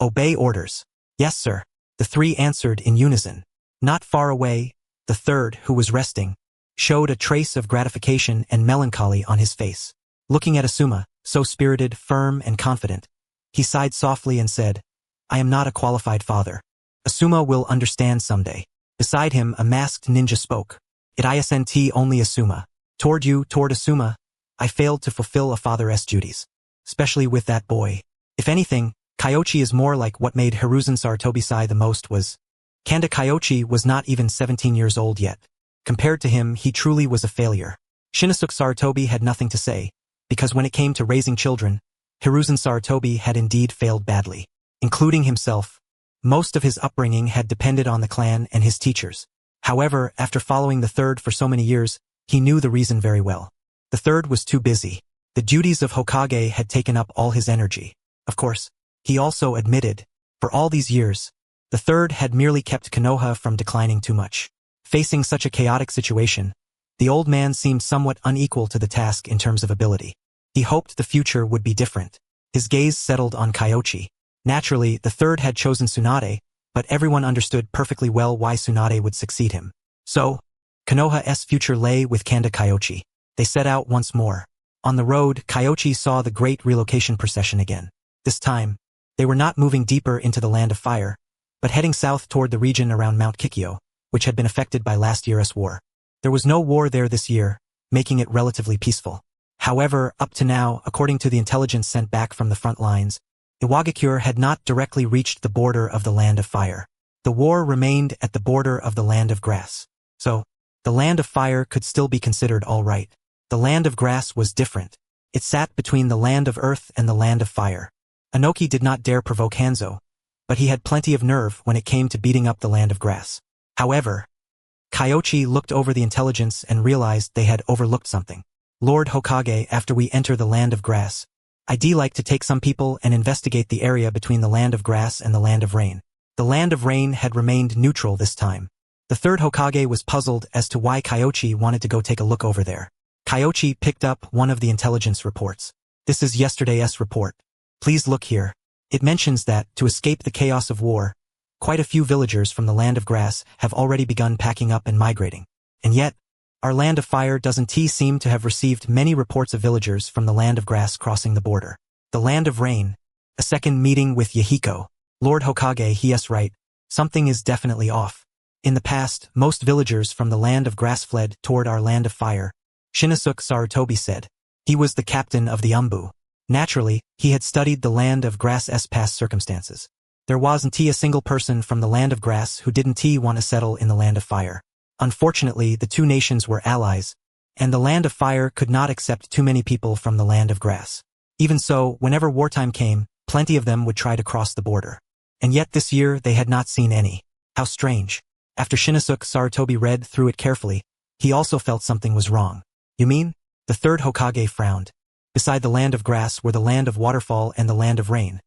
Obey orders. Yes, sir. The three answered in unison. Not far away, the third, who was resting, showed a trace of gratification and melancholy on his face. Looking at Asuma, so spirited, firm, and confident, he sighed softly and said, I am not a qualified father. Asuma will understand someday. Beside him, a masked ninja spoke. It isn't only Asuma. Toward Asuma, I failed to fulfill a father's duties. Especially with that boy. If anything, Kyoichi is more like what made Hiruzen Sarutobi the most was. Kanda Kyoichi was not even 17 years old yet. Compared to him, he truly was a failure. Shinosuke Sarutobi had nothing to say, because when it came to raising children, Hiruzen Sarutobi had indeed failed badly. Including himself, most of his upbringing had depended on the clan and his teachers. However, after following the third for so many years, he knew the reason very well. The third was too busy. The duties of Hokage had taken up all his energy. Of course, he also admitted, for all these years, the third had merely kept Konoha from declining too much. Facing such a chaotic situation, the old man seemed somewhat unequal to the task in terms of ability. He hoped the future would be different. His gaze settled on Kyoichi. Naturally, the third had chosen Tsunade, but everyone understood perfectly well why Tsunade would succeed him. So, Konoha's future lay with Kanda Kyoichi. They set out once more. On the road, Kyoichi saw the great relocation procession again. This time, they were not moving deeper into the land of fire, but heading south toward the region around Mount Kikyo, which had been affected by last year's war. There was no war there this year, making it relatively peaceful. However, up to now, according to the intelligence sent back from the front lines, Iwagakure had not directly reached the border of the land of fire. The war remained at the border of the land of grass. So, the land of fire could still be considered all right. The land of grass was different. It sat between the land of earth and the land of fire. Inoki did not dare provoke Hanzo, but he had plenty of nerve when it came to beating up the land of grass. However, Kyoichi looked over the intelligence and realized they had overlooked something. Lord Hokage, after we enter the land of grass, I'd like to take some people and investigate the area between the land of grass and the land of rain. The land of rain had remained neutral this time. The third Hokage was puzzled as to why Kyoichi wanted to go take a look over there. Kyoichi picked up one of the intelligence reports. This is yesterday's report. Please look here. It mentions that, to escape the chaos of war, quite a few villagers from the land of grass have already begun packing up and migrating. And yet, our land of fire doesn't seem to have received many reports of villagers from the land of grass crossing the border. The land of rain. A second meeting with Yahiko. Lord Hokage, he's right. Something is definitely off. In the past, most villagers from the land of grass fled toward our land of fire. Shinosuke Sarutobi said. He was the captain of the Umbu. Naturally, he had studied the land of grass's past circumstances. There wasn't a single person from the land of grass who didn't want to settle in the land of fire. Unfortunately, the two nations were allies, and the land of fire could not accept too many people from the land of grass. Even so, whenever wartime came, plenty of them would try to cross the border. And yet this year they had not seen any. How strange. After Shinosuke Sarutobi read through it carefully, he also felt something was wrong. You mean? The third Hokage frowned. Beside the land of grass were the land of waterfall and the land of rain.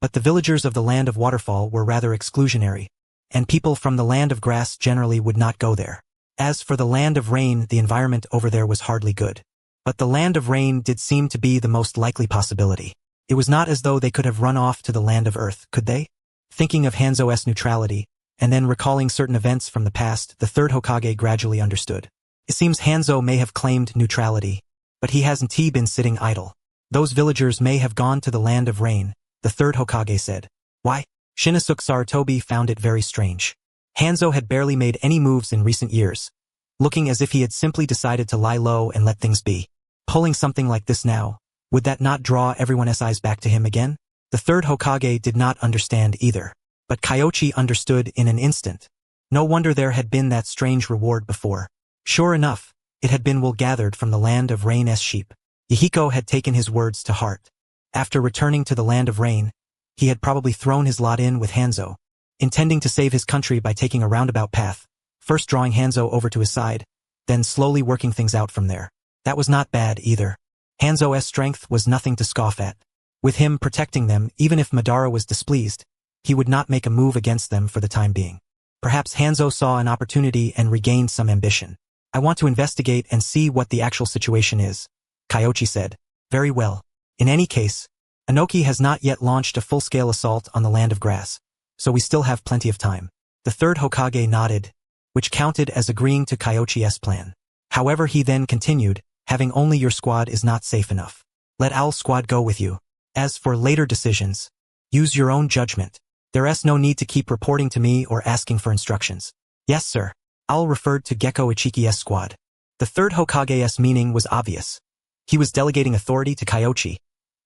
But the villagers of the land of waterfall were rather exclusionary, and people from the land of grass generally would not go there. As for the land of rain, the environment over there was hardly good. But the land of rain did seem to be the most likely possibility. It was not as though they could have run off to the land of earth, could they? Thinking of Hanzo's neutrality, and then recalling certain events from the past, the third Hokage gradually understood. It seems Hanzo may have claimed neutrality, but he hasn't been sitting idle. Those villagers may have gone to the land of rain, the third Hokage said. Why? Shinosuke Sarutobi found it very strange. Hanzo had barely made any moves in recent years, looking as if he had simply decided to lie low and let things be. Pulling something like this now, would that not draw everyone's eyes back to him again? The third Hokage did not understand either, but Kyoichi understood in an instant. No wonder there had been that strange reward before. Sure enough, it had been wool gathered from the land of rain's sheep. Yahiko had taken his words to heart. After returning to the land of rain, he had probably thrown his lot in with Hanzo, intending to save his country by taking a roundabout path, first drawing Hanzo over to his side, then slowly working things out from there. That was not bad either. Hanzo's strength was nothing to scoff at. With him protecting them, even if Madara was displeased, he would not make a move against them for the time being. Perhaps Hanzo saw an opportunity and regained some ambition. I want to investigate and see what the actual situation is, Kyoichi said. Very well. In any case, Inoki has not yet launched a full-scale assault on the land of grass, so we still have plenty of time. The third Hokage nodded, which counted as agreeing to Kyoichi's plan. However, he then continued, having only your squad is not safe enough. Let Owl's squad go with you. As for later decisions, use your own judgment. There's no need to keep reporting to me or asking for instructions. Yes, sir. Owl referred to Gekko Ichiki's squad. The third Hokage's meaning was obvious. He was delegating authority to Kyoichi,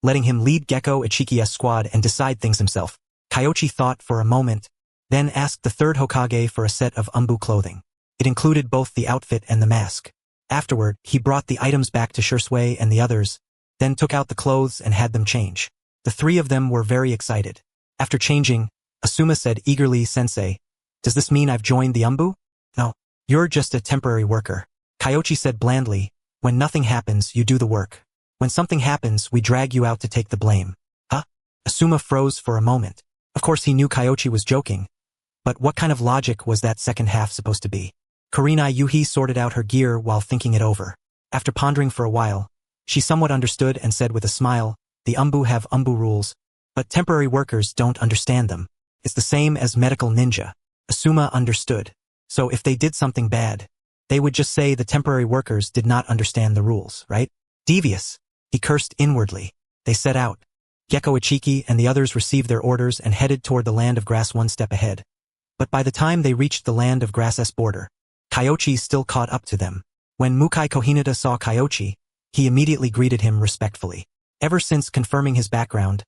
letting him lead Gekko Ichiki's squad and decide things himself. Kyoichi thought for a moment, then asked the third Hokage for a set of umbu clothing. It included both the outfit and the mask. Afterward, he brought the items back to Shisui and the others, then took out the clothes and had them change. The three of them were very excited. After changing, Asuma said eagerly, Sensei, does this mean I've joined the umbu? No, you're just a temporary worker. Kyoichi said blandly, when nothing happens, you do the work. When something happens, we drag you out to take the blame. Huh? Asuma froze for a moment. Of course he knew Kyoichi was joking, but what kind of logic was that second half supposed to be? Kurenai Yuhi sorted out her gear while thinking it over. After pondering for a while, she somewhat understood and said with a smile, the umbu have umbu rules, but temporary workers don't understand them. It's the same as medical ninja. Asuma understood. So if they did something bad, they would just say the temporary workers did not understand the rules, right? Devious. He cursed inwardly. They set out. Gekko Ichiki and the others received their orders and headed toward the land of grass one step ahead. But by the time they reached the land of grass's border, Kyoichi still caught up to them. When Mukai Kohinata saw Kyoichi, he immediately greeted him respectfully. Ever since confirming his background,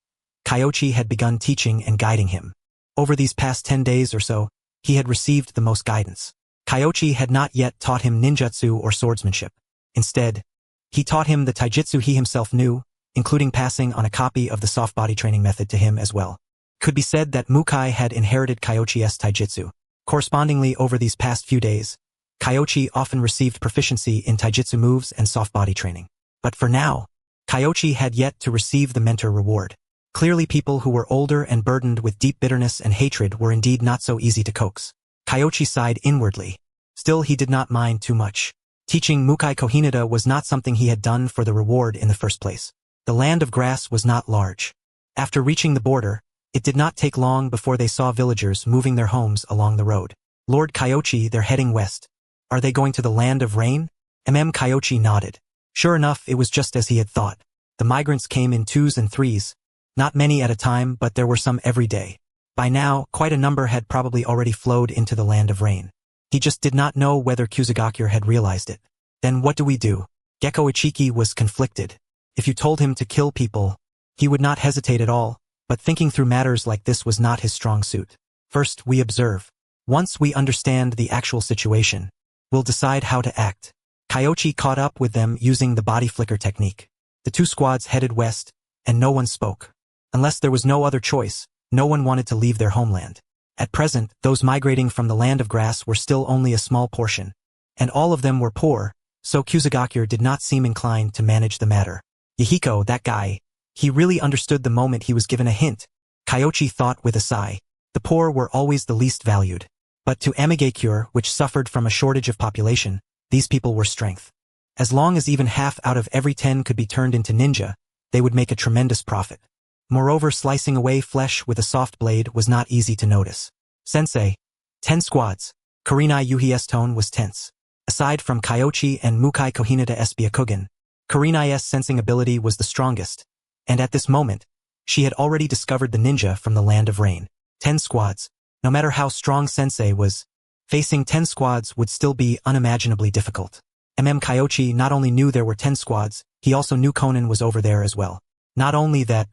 Kyoichi had begun teaching and guiding him. Over these past 10 days or so, he had received the most guidance. Kyoichi had not yet taught him ninjutsu or swordsmanship. Instead, he taught him the taijutsu he himself knew, including passing on a copy of the soft body training method to him as well. Could be said that Mukai had inherited Kyoichi's taijutsu. Correspondingly, over these past few days, Kyoichi often received proficiency in taijutsu moves and soft body training. But for now, Kyoichi had yet to receive the mentor reward. Clearly people who were older and burdened with deep bitterness and hatred were indeed not so easy to coax. Kyoichi sighed inwardly. Still, he did not mind too much. Teaching Mukai Kohinata was not something he had done for the reward in the first place. The land of grass was not large. After reaching the border, it did not take long before they saw villagers moving their homes along the road. Lord Kyoichi, they're heading west. Are they going to the land of rain? Kyoichi nodded. Sure enough, it was just as he had thought. The migrants came in twos and threes. Not many at a time, but there were some every day. By now, quite a number had probably already flowed into the land of rain. He just did not know whether Kusugakure had realized it. Then what do we do? Gekko Ichiki was conflicted. If you told him to kill people, he would not hesitate at all, but thinking through matters like this was not his strong suit. First, we observe. Once we understand the actual situation, we'll decide how to act. Kyoichi caught up with them using the body flicker technique. The two squads headed west, and no one spoke. Unless there was no other choice, no one wanted to leave their homeland. At present, those migrating from the land of grass were still only a small portion. And all of them were poor, so Kusagakure did not seem inclined to manage the matter. Yahiko, that guy, he really understood the moment he was given a hint. Kyoichi thought with a sigh. The poor were always the least valued. But to Amigakure, which suffered from a shortage of population, these people were strength. As long as even half out of every 10 could be turned into ninja, they would make a tremendous profit. Moreover, slicing away flesh with a soft blade was not easy to notice. Sensei, 10 squads. Kurenai Yuhi's tone was tense. Aside from Kyoichi and Mukai Kohinata's Byakugan, Kurenai's sensing ability was the strongest, and at this moment, she had already discovered the ninja from the land of rain. 10 squads. No matter how strong Sensei was, facing 10 squads would still be unimaginably difficult. Kyoichi not only knew there were 10 squads, he also knew Konan was over there as well. Not only that,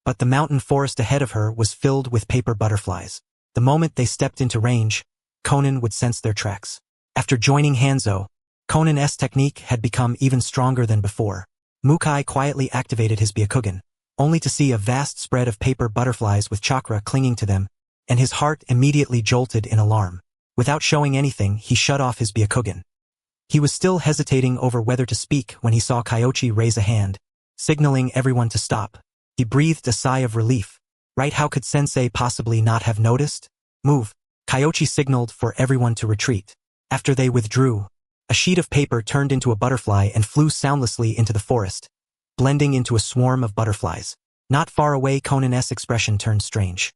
but the mountain forest ahead of her was filled with paper butterflies. The moment they stepped into range, Konan would sense their tracks. After joining Hanzo, Konan's technique had become even stronger than before. Mukai quietly activated his Byakugan, only to see a vast spread of paper butterflies with chakra clinging to them, and his heart immediately jolted in alarm. Without showing anything, he shut off his Byakugan. He was still hesitating over whether to speak when he saw Kyoichi raise a hand, signaling everyone to stop. He breathed a sigh of relief. Right, how could Sensei possibly not have noticed? Move. Kyoichi signaled for everyone to retreat. After they withdrew, a sheet of paper turned into a butterfly and flew soundlessly into the forest, blending into a swarm of butterflies. Not far away, Konan's expression turned strange.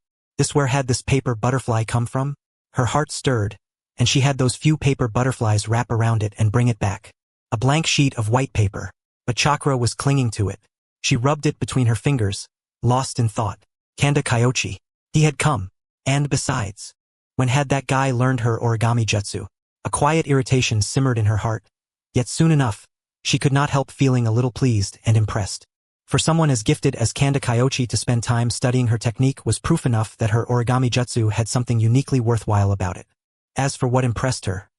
Where had this paper butterfly come from? Her heart stirred, and she had those few paper butterflies wrap around it and bring it back. A blank sheet of white paper, but chakra was clinging to it. She rubbed it between her fingers, lost in thought. Kanda Kyoichi. He had come. And besides, when had that guy learned her origami jutsu? A quiet irritation simmered in her heart, yet soon enough, she could not help feeling a little pleased and impressed. For someone as gifted as Kanda Kyoichi to spend time studying her technique was proof enough that her origami jutsu had something uniquely worthwhile about it. As for what impressed her,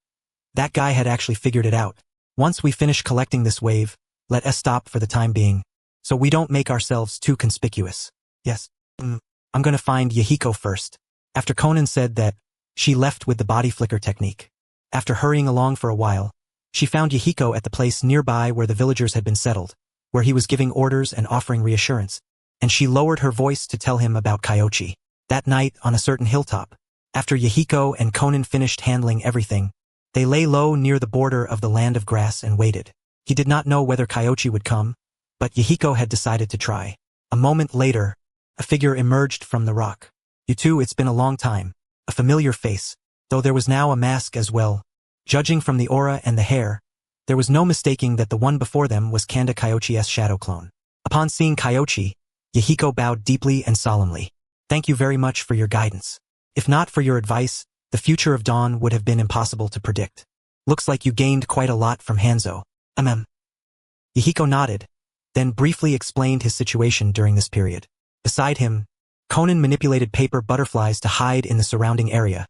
that guy had actually figured it out. Once we finish collecting this wave, let us stop for the time being, so we don't make ourselves too conspicuous. Yes. I'm gonna find Yahiko first. After Konan said that, she left with the body flicker technique. After hurrying along for a while, she found Yahiko at the place nearby where the villagers had been settled, where he was giving orders and offering reassurance, and she lowered her voice to tell him about Kyoichi. That night, on a certain hilltop, after Yahiko and Konan finished handling everything, they lay low near the border of the land of grass and waited. He did not know whether Kyoichi would come, but Yahiko had decided to try. A moment later, a figure emerged from the rock. You two, it's been a long time. A familiar face, though there was now a mask as well. Judging from the aura and the hair, there was no mistaking that the one before them was Kanda Kyoichi's shadow clone. Upon seeing Kyoichi, Yahiko bowed deeply and solemnly. Thank you very much for your guidance. If not for your advice, the future of Dawn would have been impossible to predict. Looks like you gained quite a lot from Hanzo. Yahiko nodded, then briefly explained his situation during this period. Beside him, Konan manipulated paper butterflies to hide in the surrounding area,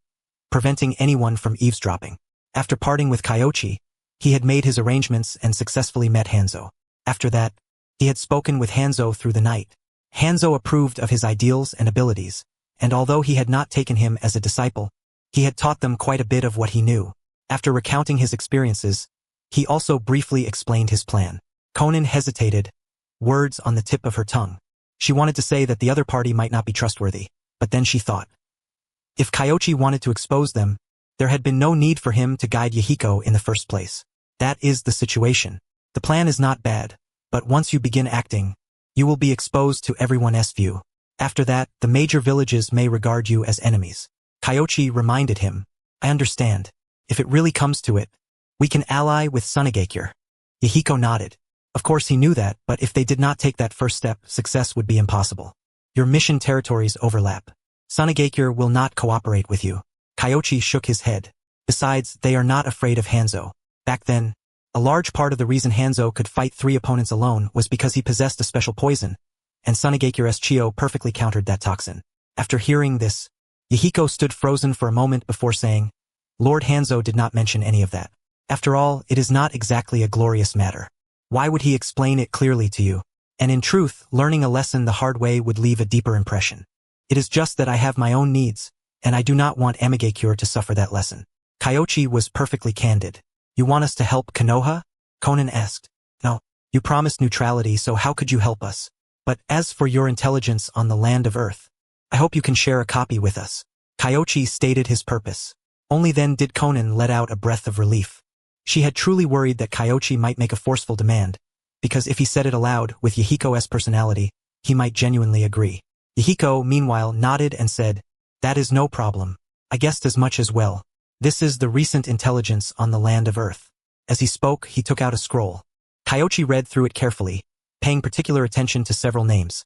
preventing anyone from eavesdropping. After parting with Kyoichi, he had made his arrangements and successfully met Hanzo. After that, he had spoken with Hanzo through the night. Hanzo approved of his ideals and abilities, and although he had not taken him as a disciple, he had taught them quite a bit of what he knew. After recounting his experiences, he also briefly explained his plan. Konan hesitated, words on the tip of her tongue. She wanted to say that the other party might not be trustworthy, but then she thought, if Kyoichi wanted to expose them, there had been no need for him to guide Yahiko in the first place. That is the situation. The plan is not bad, but once you begin acting, you will be exposed to everyone's view. After that, the major villages may regard you as enemies. Kyoichi reminded him, I understand. If it really comes to it, we can ally with Sunagakure. Yahiko nodded. Of course he knew that, but if they did not take that first step, success would be impossible. Your mission territories overlap. Sunagakure will not cooperate with you. Kyoichi shook his head. Besides, they are not afraid of Hanzo. Back then, a large part of the reason Hanzo could fight 3 opponents alone was because he possessed a special poison, and Sunagakure's Chio perfectly countered that toxin. After hearing this, Yahiko stood frozen for a moment before saying, Lord Hanzo did not mention any of that. After all, it is not exactly a glorious matter. Why would he explain it clearly to you? And in truth, learning a lesson the hard way would leave a deeper impression. It is just that I have my own needs, and I do not want Amigakure to suffer that lesson. Kyoichi was perfectly candid. You want us to help Konoha? Conan asked. No. You promised neutrality, so how could you help us? But as for your intelligence on the land of Earth, I hope you can share a copy with us. Kyoichi stated his purpose. Only then did Conan let out a breath of relief. She had truly worried that Kyoichi might make a forceful demand, because if he said it aloud with Yahiko's personality, he might genuinely agree. Yahiko, meanwhile, nodded and said, That is no problem. I guessed as much as well. This is the recent intelligence on the land of Earth. As he spoke, he took out a scroll. Kyoichi read through it carefully, paying particular attention to several names.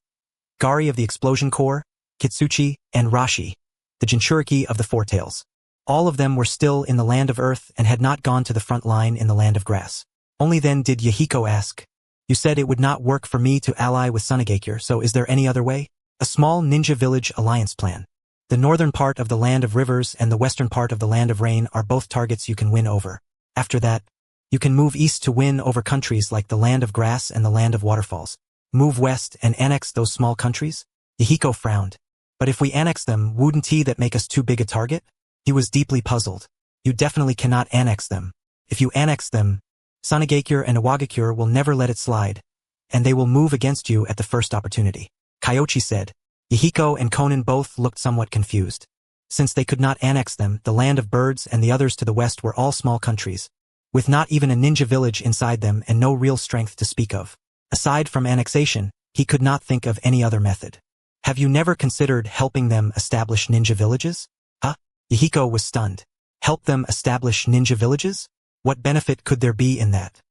Gari of the Explosion Corps, Kitsuchi, and Rashi, the Jinchuriki of the Four Tails. All of them were still in the land of Earth and had not gone to the front line in the land of Grass. Only then did Yahiko ask, You said it would not work for me to ally with Sunagakure, so is there any other way? A small ninja village alliance plan. The northern part of the land of rivers and the western part of the land of rain are both targets you can win over. After that, you can move east to win over countries like the land of grass and the land of waterfalls. Move west and annex those small countries? Yahiko frowned. But if we annex them, wouldn't that make us too big a target? He was deeply puzzled. You definitely cannot annex them. If you annex them, Sunagakure and Iwagakure will never let it slide, and they will move against you at the first opportunity. Kyoichi said. Yahiko and Conan both looked somewhat confused. Since they could not annex them, the land of birds and the others to the west were all small countries, with not even a ninja village inside them and no real strength to speak of. Aside from annexation, he could not think of any other method. Have you never considered helping them establish ninja villages? Huh? Yahiko was stunned. Help them establish ninja villages? What benefit could there be in that?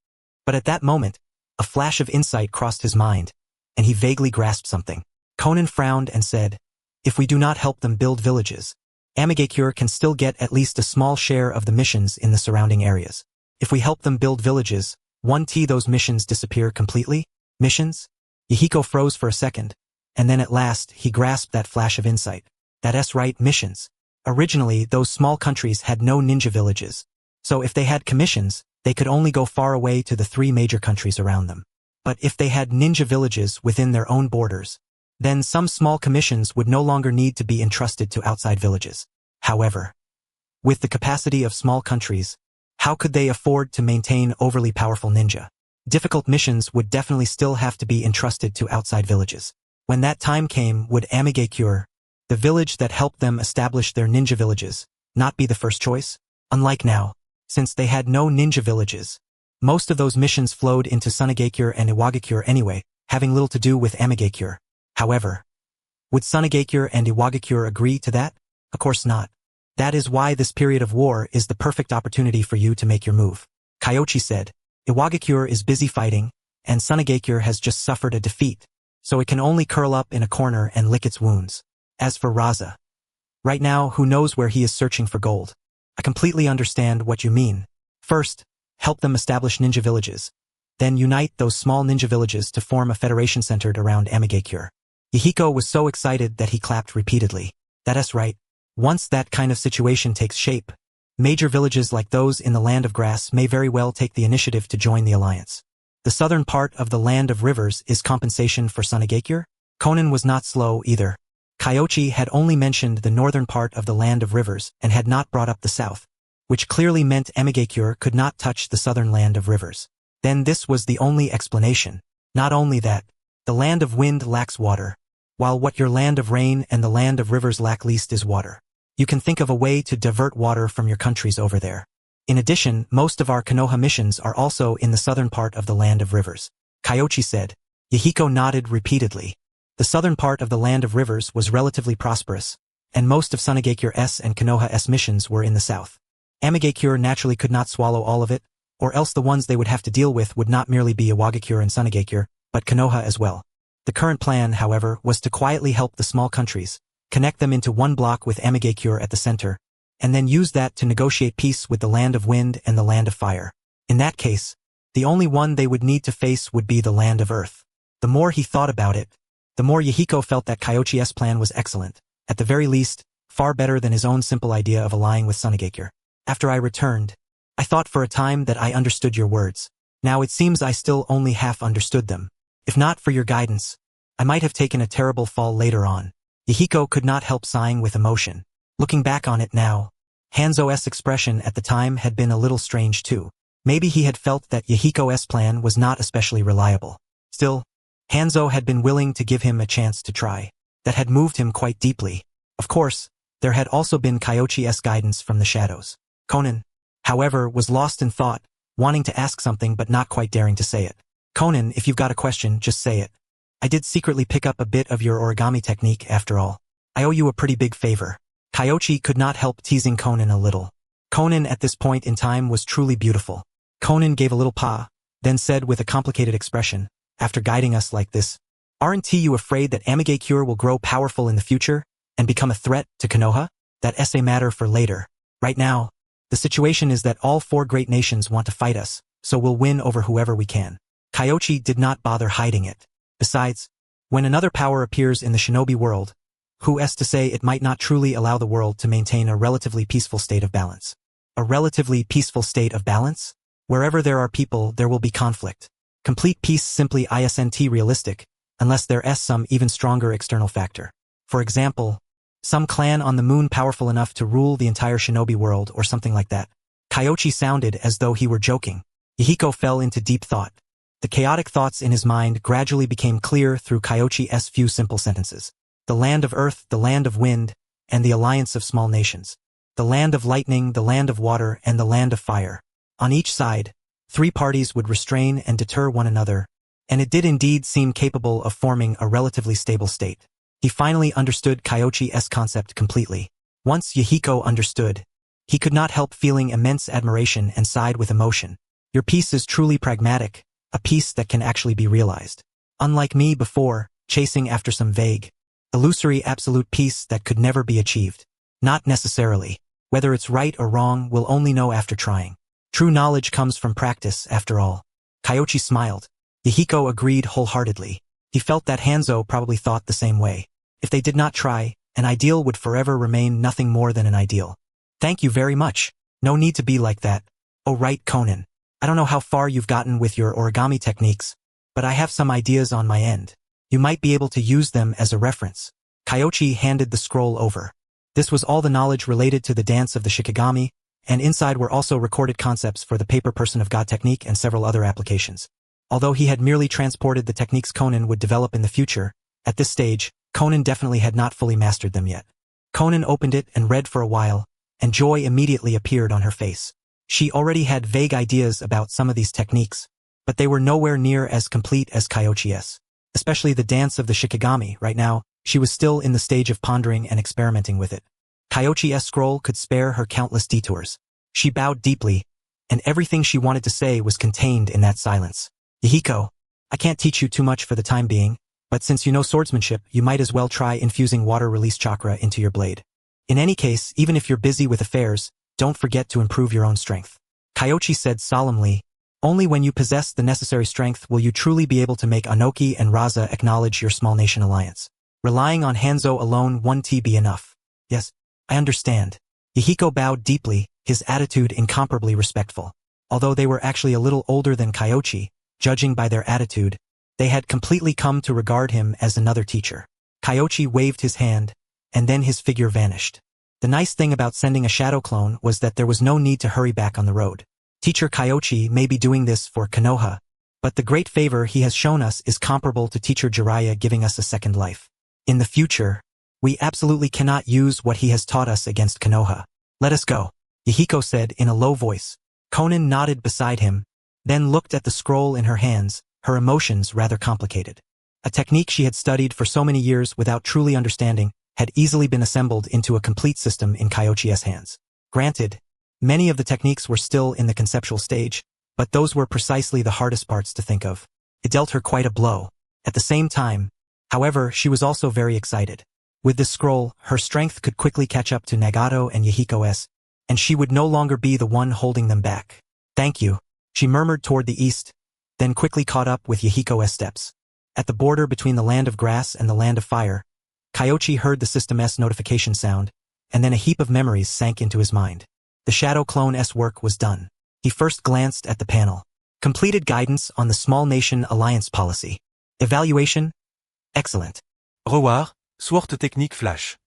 But at that moment, a flash of insight crossed his mind, and he vaguely grasped something. Conan frowned and said, If we do not help them build villages, Amigakure can still get at least a small share of the missions in the surrounding areas. If we help them build villages, those missions disappear completely? Missions? Yahiko froze for a second, and then at last he grasped that flash of insight. That's right, missions. Originally, those small countries had no ninja villages, so if they had commissions, they could only go far away to the 3 major countries around them. But if they had ninja villages within their own borders, then some small commissions would no longer need to be entrusted to outside villages. However, with the capacity of small countries, how could they afford to maintain overly powerful ninja? Difficult missions would definitely still have to be entrusted to outside villages. When that time came, would Amigakure, the village that helped them establish their ninja villages, not be the first choice? Unlike now, since they had no ninja villages, most of those missions flowed into Sunagakure and Iwagakure anyway, having little to do with Amigakure. However, would Sunagakure and Iwagakure agree to that? Of course not. That is why this period of war is the perfect opportunity for you to make your move. Kyoichi said. Iwagakure is busy fighting, and Sunagakure has just suffered a defeat, so it can only curl up in a corner and lick its wounds. As for Raza, right now who knows where he is searching for gold? I completely understand what you mean. First, help them establish ninja villages. Then unite those small ninja villages to form a federation centered around Amigakure. Yahiko was so excited that he clapped repeatedly. That's right. Once that kind of situation takes shape, major villages like those in the land of grass may very well take the initiative to join the alliance. The southern part of the land of rivers is compensation for Sunagakure? Conan was not slow either. Kyoichi had only mentioned the northern part of the land of rivers and had not brought up the south, which clearly meant Amigakure could not touch the southern land of rivers. Then this was the only explanation. Not only that, the land of wind lacks water, while what your land of rain and the land of rivers lack least is water. You can think of a way to divert water from your countries over there. In addition, most of our Konoha missions are also in the southern part of the land of rivers. Kyoichi said. Yahiko nodded repeatedly. The southern part of the land of rivers was relatively prosperous, and most of Sunagakure's and Konoha's missions were in the south. Amigakure naturally could not swallow all of it, or else the ones they would have to deal with would not merely be Iwagakure and Sunagakure, but Konoha as well. The current plan, however, was to quietly help the small countries, connect them into one block with Amigakure at the center, and then use that to negotiate peace with the land of wind and the land of fire. In that case, the only one they would need to face would be the land of earth. The more he thought about it, the more Yahiko felt that Kyoichi's plan was excellent, at the very least, far better than his own simple idea of allying with Sunagakure. After I returned, I thought for a time that I understood your words. Now it seems I still only half understood them. If not for your guidance, I might have taken a terrible fall later on. Yahiko could not help sighing with emotion. Looking back on it now, Hanzo's expression at the time had been a little strange too. Maybe he had felt that Yahiko's plan was not especially reliable. Still, Hanzo had been willing to give him a chance to try. That had moved him quite deeply. Of course, there had also been Kyoichi's guidance from the shadows. Conan, however, was lost in thought, wanting to ask something but not quite daring to say it. Conan, if you've got a question, just say it. I did secretly pick up a bit of your origami technique after all. I owe you a pretty big favor. Kyoichi could not help teasing Conan a little. Conan at this point in time was truly beautiful. Conan gave a little pah, then said with a complicated expression, after guiding us like this, "Aren't you afraid that Amigakure will grow powerful in the future and become a threat to Konoha? That's a matter for later. Right now, the situation is that all four great nations want to fight us, so we'll win over whoever we can." Kyoichi did not bother hiding it. Besides, when another power appears in the shinobi world, who is to say it might not truly allow the world to maintain a relatively peaceful state of balance? A relatively peaceful state of balance? Wherever there are people, there will be conflict. Complete peace simply isn't realistic, unless there is some even stronger external factor. For example, some clan on the moon powerful enough to rule the entire shinobi world or something like that. Kyoichi sounded as though he were joking. Yahiko fell into deep thought. The chaotic thoughts in his mind gradually became clear through Kyoichi's few simple sentences. The land of earth, the land of wind, and the alliance of small nations. The land of lightning, the land of water, and the land of fire. On each side, three parties would restrain and deter one another, and it did indeed seem capable of forming a relatively stable state. He finally understood Kyoichi's concept completely. Once Yahiko understood, he could not help feeling immense admiration and sighed with emotion. Your peace is truly pragmatic, a peace that can actually be realized. Unlike me before, chasing after some vague, illusory absolute peace that could never be achieved. Not necessarily. Whether it's right or wrong, we'll only know after trying. True knowledge comes from practice, after all. Kyoichi smiled. Yahiko agreed wholeheartedly. He felt that Hanzo probably thought the same way. If they did not try, an ideal would forever remain nothing more than an ideal. Thank you very much. No need to be like that. Oh right, Conan. I don't know how far you've gotten with your origami techniques, but I have some ideas on my end. You might be able to use them as a reference. Kyoichi handed the scroll over. This was all the knowledge related to the dance of the Shikigami, and inside were also recorded concepts for the paper person of God technique and several other applications. Although he had merely transported the techniques Conan would develop in the future, at this stage, Conan definitely had not fully mastered them yet. Conan opened it and read for a while, and joy immediately appeared on her face. She already had vague ideas about some of these techniques, but they were nowhere near as complete as Kyoichi's. Especially the dance of the Shikigami. Right now, she was still in the stage of pondering and experimenting with it. Kyoichi's scroll could spare her countless detours. She bowed deeply, and everything she wanted to say was contained in that silence. Yahiko, I can't teach you too much for the time being, but since you know swordsmanship, you might as well try infusing water release chakra into your blade. In any case, even if you're busy with affairs, don't forget to improve your own strength. Kyoichi said solemnly, only when you possess the necessary strength will you truly be able to make Anoki and Raza acknowledge your small nation alliance. Relying on Hanzo alone won't be enough. Yes, I understand. Yahiko bowed deeply, his attitude incomparably respectful. Although they were actually a little older than Kyoichi, judging by their attitude, they had completely come to regard him as another teacher. Kyoichi waved his hand, and then his figure vanished. The nice thing about sending a shadow clone was that there was no need to hurry back on the road. Teacher Kyoichi may be doing this for Konoha, but the great favor he has shown us is comparable to Teacher Jiraiya giving us a second life. In the future, we absolutely cannot use what he has taught us against Konoha. Let us go, Yahiko said in a low voice. Conan nodded beside him, then looked at the scroll in her hands, her emotions rather complicated. A technique she had studied for so many years without truly understanding had easily been assembled into a complete system in Kyoichi's hands. Granted, many of the techniques were still in the conceptual stage, but those were precisely the hardest parts to think of. It dealt her quite a blow. At the same time, however, she was also very excited. With this scroll, her strength could quickly catch up to Nagato and Yahiko's, and she would no longer be the one holding them back. Thank you, she murmured toward the east, then quickly caught up with Yahiko's steps. At the border between the land of grass and the land of fire, Kyoichi heard the system's notification sound, and then a heap of memories sank into his mind. The Shadow Clone's work was done. He first glanced at the panel. Completed guidance on the Small Nation Alliance Policy. Evaluation? Excellent. Revoir, Sword Technique Flash.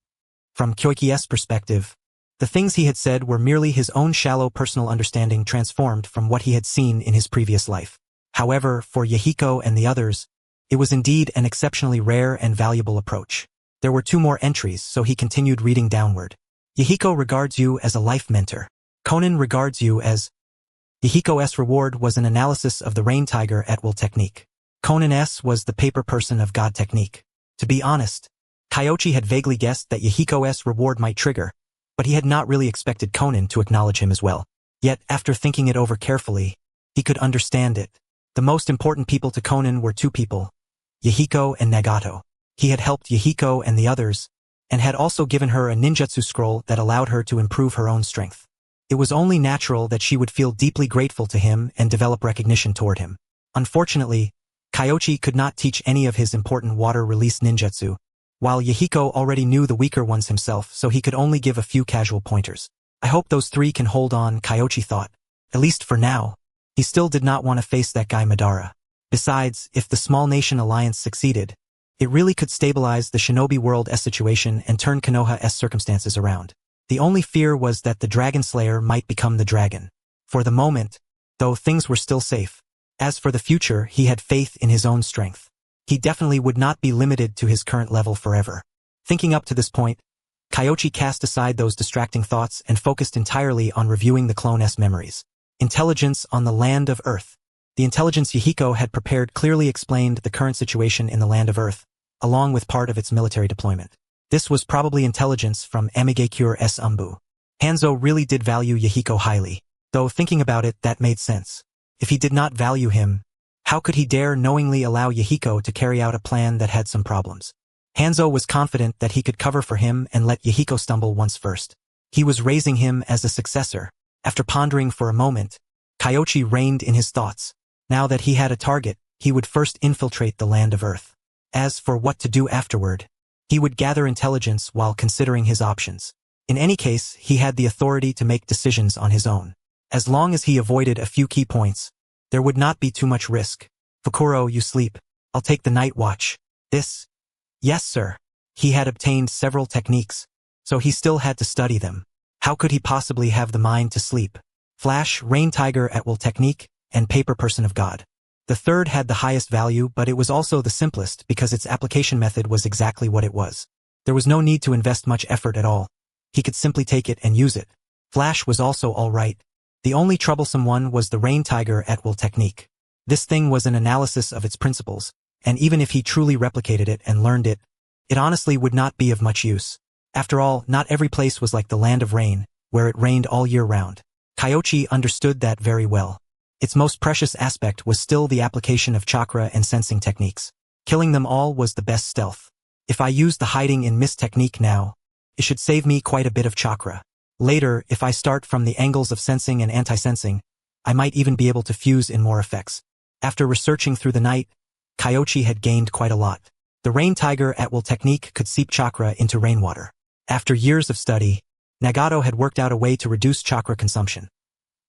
From Kyoichi's perspective, the things he had said were merely his own shallow personal understanding transformed from what he had seen in his previous life. However, for Yahiko and the others, it was indeed an exceptionally rare and valuable approach. There were 2 more entries, so he continued reading downward. Yahiko regards you as a life mentor. Conan regards you as... Yahiko's reward was an analysis of the Rain Tiger at Will technique. Conan's was the Paper Person of God technique. To be honest, Kyoichi had vaguely guessed that Yahiko's reward might trigger, but he had not really expected Conan to acknowledge him as well. Yet, after thinking it over carefully, he could understand it. The most important people to Conan were 2 people, Yahiko and Nagato. He had helped Yahiko and the others, and had also given her a ninjutsu scroll that allowed her to improve her own strength. It was only natural that she would feel deeply grateful to him and develop recognition toward him. Unfortunately, Kyoichi could not teach any of his important water-release ninjutsu, while Yahiko already knew the weaker ones himself, so he could only give a few casual pointers. I hope those 3 can hold on, Kyoichi thought. At least for now. He still did not want to face that guy Madara. Besides, if the Small Nation Alliance succeeded, it really could stabilize the Shinobi World-'s situation and turn Konoha's circumstances around. The only fear was that the Dragon Slayer might become the dragon. For the moment, though, things were still safe. As for the future, he had faith in his own strength. He definitely would not be limited to his current level forever. Thinking up to this point, Kyoichi cast aside those distracting thoughts and focused entirely on reviewing the clone's memories. Intelligence on the Land of Earth. The intelligence Yahiko had prepared clearly explained the current situation in the Land of Earth, along with part of its military deployment. This was probably intelligence from Amigakure-s Umbu. Hanzo really did value Yahiko highly, though thinking about it, that made sense. If he did not value him, how could he dare knowingly allow Yahiko to carry out a plan that had some problems? Hanzo was confident that he could cover for him and let Yahiko stumble once first. He was raising him as a successor. After pondering for a moment, Kyoichi reined in his thoughts. Now that he had a target, he would first infiltrate the Land of Earth. As for what to do afterward, he would gather intelligence while considering his options. In any case, he had the authority to make decisions on his own. As long as he avoided a few key points, there would not be too much risk. Fukuro, you sleep. I'll take the night watch. This? Yes, sir. He had obtained several techniques, so he still had to study them. How could he possibly have the mind to sleep? Flash, Rain Tiger at Will technique, and Paper Person of God. The third had the highest value, but it was also the simplest because its application method was exactly what it was. There was no need to invest much effort at all. He could simply take it and use it. Flash was also all right. The only troublesome one was the Rain Tiger at Will technique. This thing was an analysis of its principles, and even if he truly replicated it and learned it, it honestly would not be of much use. After all, not every place was like the Land of Rain, where it rained all year round. Kyoichi understood that very well. Its most precious aspect was still the application of chakra and sensing techniques. Killing them all was the best stealth. If I use the hiding in mist technique now, it should save me quite a bit of chakra. Later, if I start from the angles of sensing and anti-sensing, I might even be able to fuse in more effects. After researching through the night, Kyoichi had gained quite a lot. The Rain Tiger at Will technique could seep chakra into rainwater. After years of study, Nagato had worked out a way to reduce chakra consumption.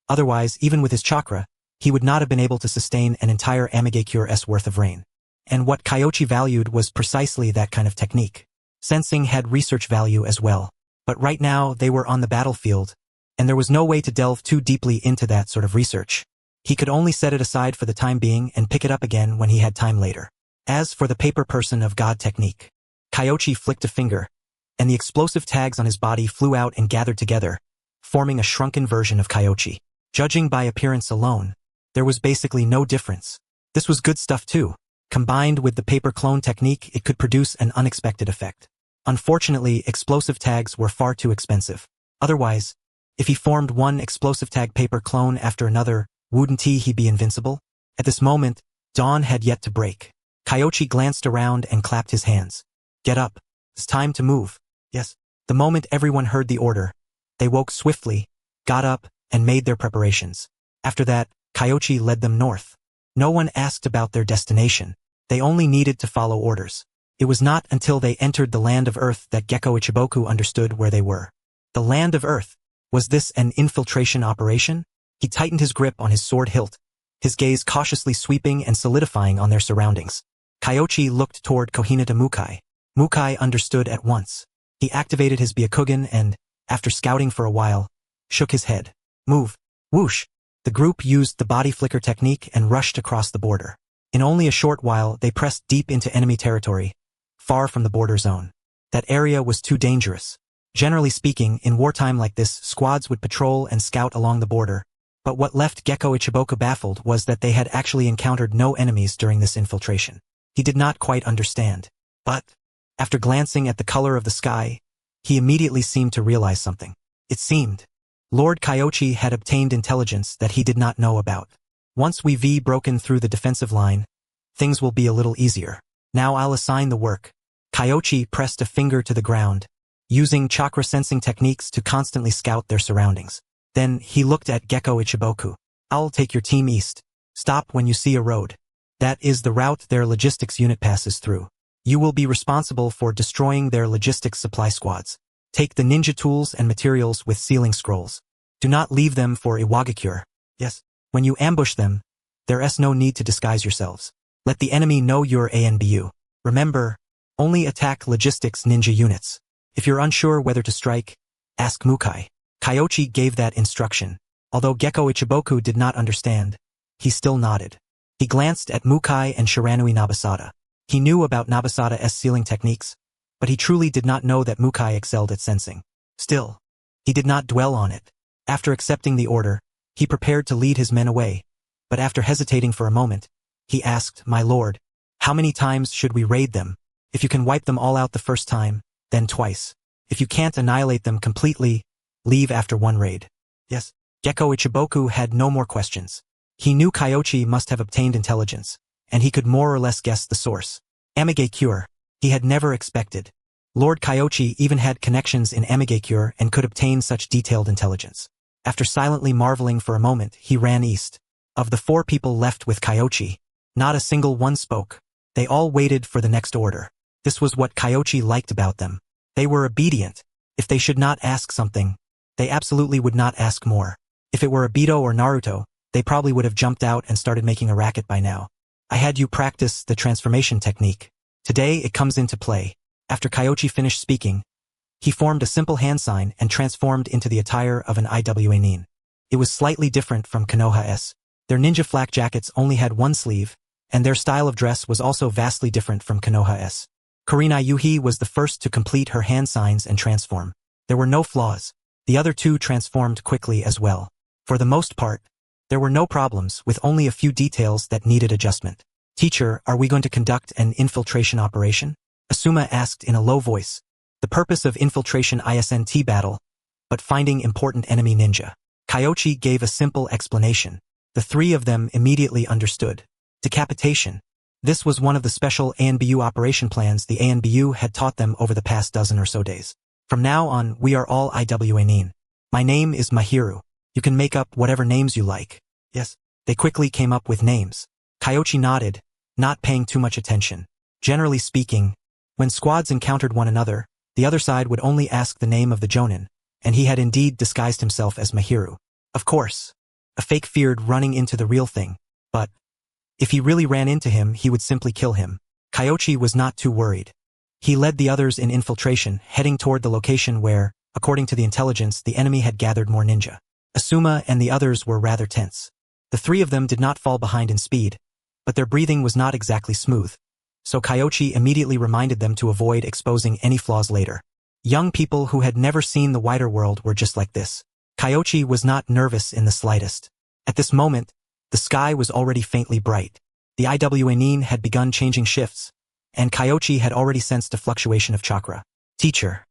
Otherwise, even with his chakra, he would not have been able to sustain an entire Amigakure-s worth of rain. And what Kyoichi valued was precisely that kind of technique. Sensing had research value as well. But right now, they were on the battlefield, and there was no way to delve too deeply into that sort of research. He could only set it aside for the time being and pick it up again when he had time later. As for the Paper Person of God technique, Kyoichi flicked a finger, and the explosive tags on his body flew out and gathered together, forming a shrunken version of Kyoichi. Judging by appearance alone, there was basically no difference. This was good stuff too. Combined with the paper clone technique, it could produce an unexpected effect. Unfortunately, explosive tags were far too expensive. Otherwise, if he formed one explosive tag paper clone after another, wouldn't he be invincible? At this moment, dawn had yet to break. Kyoichi glanced around and clapped his hands. Get up. It's time to move. Yes. The moment everyone heard the order, they woke swiftly, got up, and made their preparations. After that, Kyoichi led them north. No one asked about their destination. They only needed to follow orders. It was not until they entered the Land of Earth that Gekko Ichiboku understood where they were. The Land of Earth. Was this an infiltration operation? He tightened his grip on his sword hilt, his gaze cautiously sweeping and solidifying on their surroundings. Kyoichi looked toward Kohinata Mukai. Mukai understood at once. He activated his Byakugan and, after scouting for a while, shook his head. Move. Whoosh. The group used the body flicker technique and rushed across the border. In only a short while, they pressed deep into enemy territory, far from the border zone. That area was too dangerous. Generally speaking, in wartime like this, squads would patrol and scout along the border. But what left Gekko Ichiboku baffled was that they had actually encountered no enemies during this infiltration. He did not quite understand. But, after glancing at the color of the sky, he immediately seemed to realize something. It seemed Lord Kyoichi had obtained intelligence that he did not know about. Once we've broken through the defensive line, things will be a little easier. Now I'll assign the work. Kyoichi pressed a finger to the ground, using chakra sensing techniques to constantly scout their surroundings. Then he looked at Gekko Ichiboku. I'll take your team east. Stop when you see a road. That is the route their logistics unit passes through. You will be responsible for destroying their logistics supply squads. Take the ninja tools and materials with sealing scrolls. Do not leave them for Iwagakure. Yes. When you ambush them, there's no need to disguise yourselves. Let the enemy know you're ANBU. Remember, only attack logistics ninja units. If you're unsure whether to strike, ask Mukai. Kyoichi gave that instruction. Although Gekko Ichiboku did not understand, he still nodded. He glanced at Mukai and Shiranui Nabasada. He knew about Nabasada's sealing techniques, but he truly did not know that Mukai excelled at sensing. Still, he did not dwell on it. After accepting the order, he prepared to lead his men away, but after hesitating for a moment, he asked, "My lord, how many times should we raid them? If you can wipe them all out the first time, then twice. If you can't annihilate them completely, leave after one raid." Yes. Gekko Ichiboku had no more questions. He knew Kyoichi must have obtained intelligence, and he could more or less guess the source. Amigakure. He had never expected. Lord Kyoichi even had connections in Amigakure and could obtain such detailed intelligence. After silently marveling for a moment, he ran east. Of the 4 people left with Kyoichi, not a single one spoke. They all waited for the next order. This was what Kyoichi liked about them. They were obedient. If they should not ask something, they absolutely would not ask more. If it were Obito or Naruto, they probably would have jumped out and started making a racket by now. I had you practice the transformation technique. Today it comes into play. After Kyoichi finished speaking, he formed a simple hand sign and transformed into the attire of an IWA nin. It was slightly different from Konoha's. Their ninja flak jackets only had one sleeve, and their style of dress was also vastly different from Konoha's. Kurenai Yuhi was the first to complete her hand signs and transform. There were no flaws. The other 2 transformed quickly as well. For the most part, there were no problems, with only a few details that needed adjustment. "Teacher, are we going to conduct an infiltration operation?" Asuma asked in a low voice. The purpose of infiltration isn't battle, but finding important enemy ninja. Kyoichi gave a simple explanation. The 3 of them immediately understood. Decapitation. This was one of the special ANBU operation plans the ANBU had taught them over the past dozen or so days. From now on, we are all IWA nin. My name is Mahiru. You can make up whatever names you like. Yes. They quickly came up with names. Kyoichi nodded, not paying too much attention. Generally speaking, when squads encountered one another, the other side would only ask the name of the jonin, and he had indeed disguised himself as Mahiru. Of course, a fake feared running into the real thing, but if he really ran into him, he would simply kill him. Kyoichi was not too worried. He led the others in infiltration, heading toward the location where, according to the intelligence, the enemy had gathered more ninja. Asuma and the others were rather tense. The 3 of them did not fall behind in speed, but their breathing was not exactly smooth. So Kyoichi immediately reminded them to avoid exposing any flaws later. Young people who had never seen the wider world were just like this. Kyoichi was not nervous in the slightest. At this moment, the sky was already faintly bright. The IWA nin had begun changing shifts, and Kyoichi had already sensed a fluctuation of chakra. "Teacher."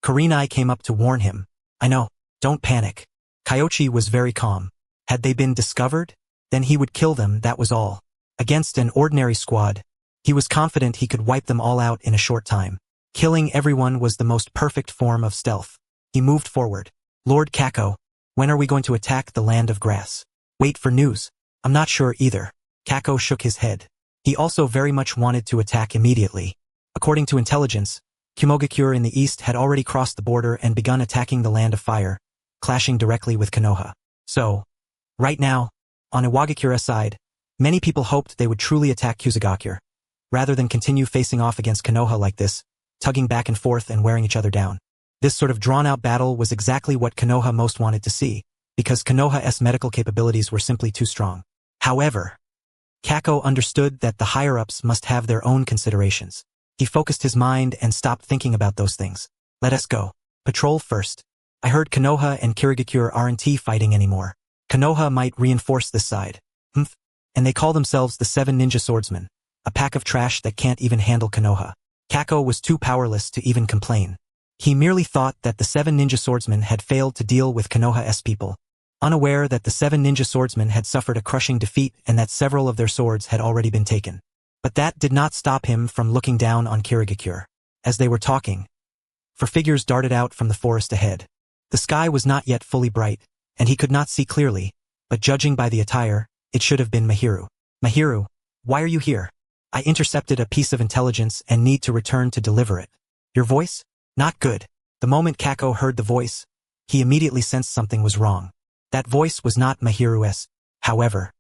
Kurenai came up to warn him. "I know, don't panic." Kyoichi was very calm. Had they been discovered? Then he would kill them, that was all. Against an ordinary squad, he was confident he could wipe them all out in a short time. Killing everyone was the most perfect form of stealth. He moved forward. "Lord Kako, when are we going to attack the land of grass?" "Wait for news. I'm not sure either." Kako shook his head. He also very much wanted to attack immediately. According to intelligence, Kumogakure in the east had already crossed the border and begun attacking the land of fire, clashing directly with Konoha. So, Right now, on Iwagakura's side, many people hoped they would truly attack Kusagakure, rather than continue facing off against Konoha like this, tugging back and forth and wearing each other down. This sort of drawn-out battle was exactly what Konoha most wanted to see, because Konoha's medical capabilities were simply too strong. However, Kako understood that the higher-ups must have their own considerations. He focused his mind and stopped thinking about those things. Let us go. Patrol first. I heard Konoha and Kirigakure aren't fighting anymore. Konoha might reinforce this side. And they call themselves the 7 Ninja Swordsmen, a pack of trash that can't even handle Konoha. Kako was too powerless to even complain. He merely thought that the 7 Ninja Swordsmen had failed to deal with Konoha's people, unaware that the 7 Ninja Swordsmen had suffered a crushing defeat and that several of their swords had already been taken. But that did not stop him from looking down on Kirigakure. As they were talking, 4 figures darted out from the forest ahead. The sky was not yet fully bright, and he could not see clearly, but judging by the attire, it should have been Mahiru. Mahiru, why are you here? I intercepted a piece of intelligence and need to return to deliver it. Your voice? Not good. The moment Kako heard the voice, he immediately sensed something was wrong. That voice was not Mahiru's, however.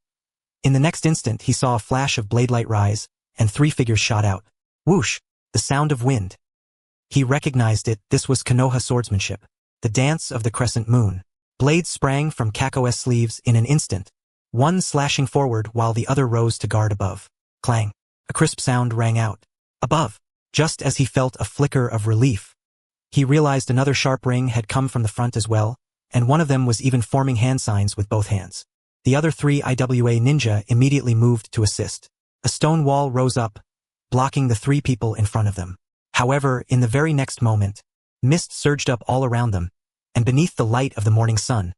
In the next instant he saw a flash of blade light rise, and 3 figures shot out. Whoosh! The sound of wind. He recognized it. This was Konoha swordsmanship. The dance of the crescent moon. Blades sprang from Kako's sleeves in an instant, one slashing forward while the other rose to guard above. Clang. A crisp sound rang out. Above. Just as he felt a flicker of relief, he realized another sharp ring had come from the front as well, and one of them was even forming hand signs with both hands. The other 3 IWA ninja immediately moved to assist. A stone wall rose up, blocking the 3 people in front of them. However, in the very next moment, mist surged up all around them, and beneath the light of the morning sun,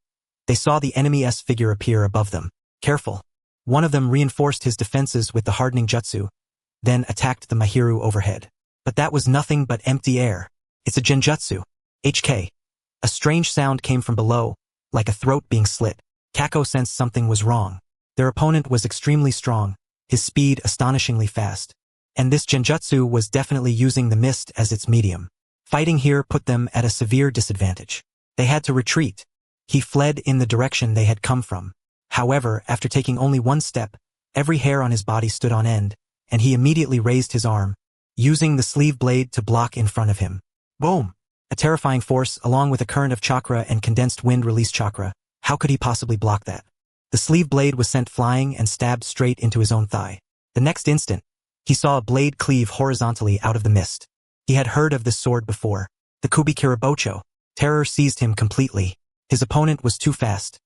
they saw the enemy's figure appear above them. Careful. One of them reinforced his defenses with the hardening jutsu, then attacked the Mahiru overhead. But that was nothing but empty air. It's a genjutsu. HK. A strange sound came from below, like a throat being slit. Kako sensed something was wrong. Their opponent was extremely strong, his speed astonishingly fast. And this genjutsu was definitely using the mist as its medium. Fighting here put them at a severe disadvantage. They had to retreat. He fled in the direction they had come from. However, after taking only 1 step, every hair on his body stood on end, and he immediately raised his arm, using the sleeve blade to block in front of him. Boom! A terrifying force along with a current of chakra and condensed wind release chakra. How could he possibly block that? The sleeve blade was sent flying and stabbed straight into his own thigh. The next instant, he saw a blade cleave horizontally out of the mist. He had heard of this sword before. The Kubikirabocho. Terror seized him completely. His opponent was too fast.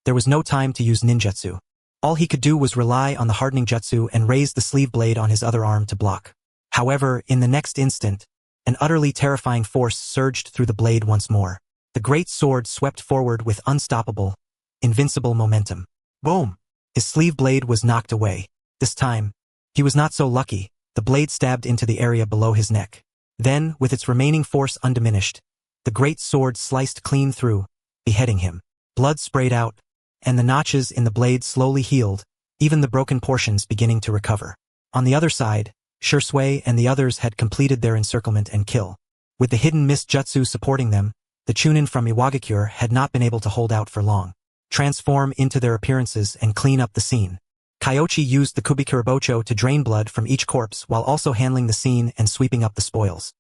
There was no time to use ninjutsu. All he could do was rely on the hardening jutsu and raise the sleeve blade on his other arm to block. However, in the next instant, an utterly terrifying force surged through the blade once more. The great sword swept forward with unstoppable, invincible momentum. Boom! His sleeve blade was knocked away. This time, he was not so lucky. The blade stabbed into the area below his neck. Then, with its remaining force undiminished, the great sword sliced clean through, beheading him. Blood sprayed out, and the notches in the blade slowly healed, even the broken portions beginning to recover. On the other side, Shisui and the others had completed their encirclement and kill. With the hidden mist jutsu supporting them, the Chunin from Iwagakure had not been able to hold out for long. Transform into their appearances and clean up the scene. Kyoichi used the Kubikirabocho to drain blood from each corpse while also handling the scene and sweeping up the spoils.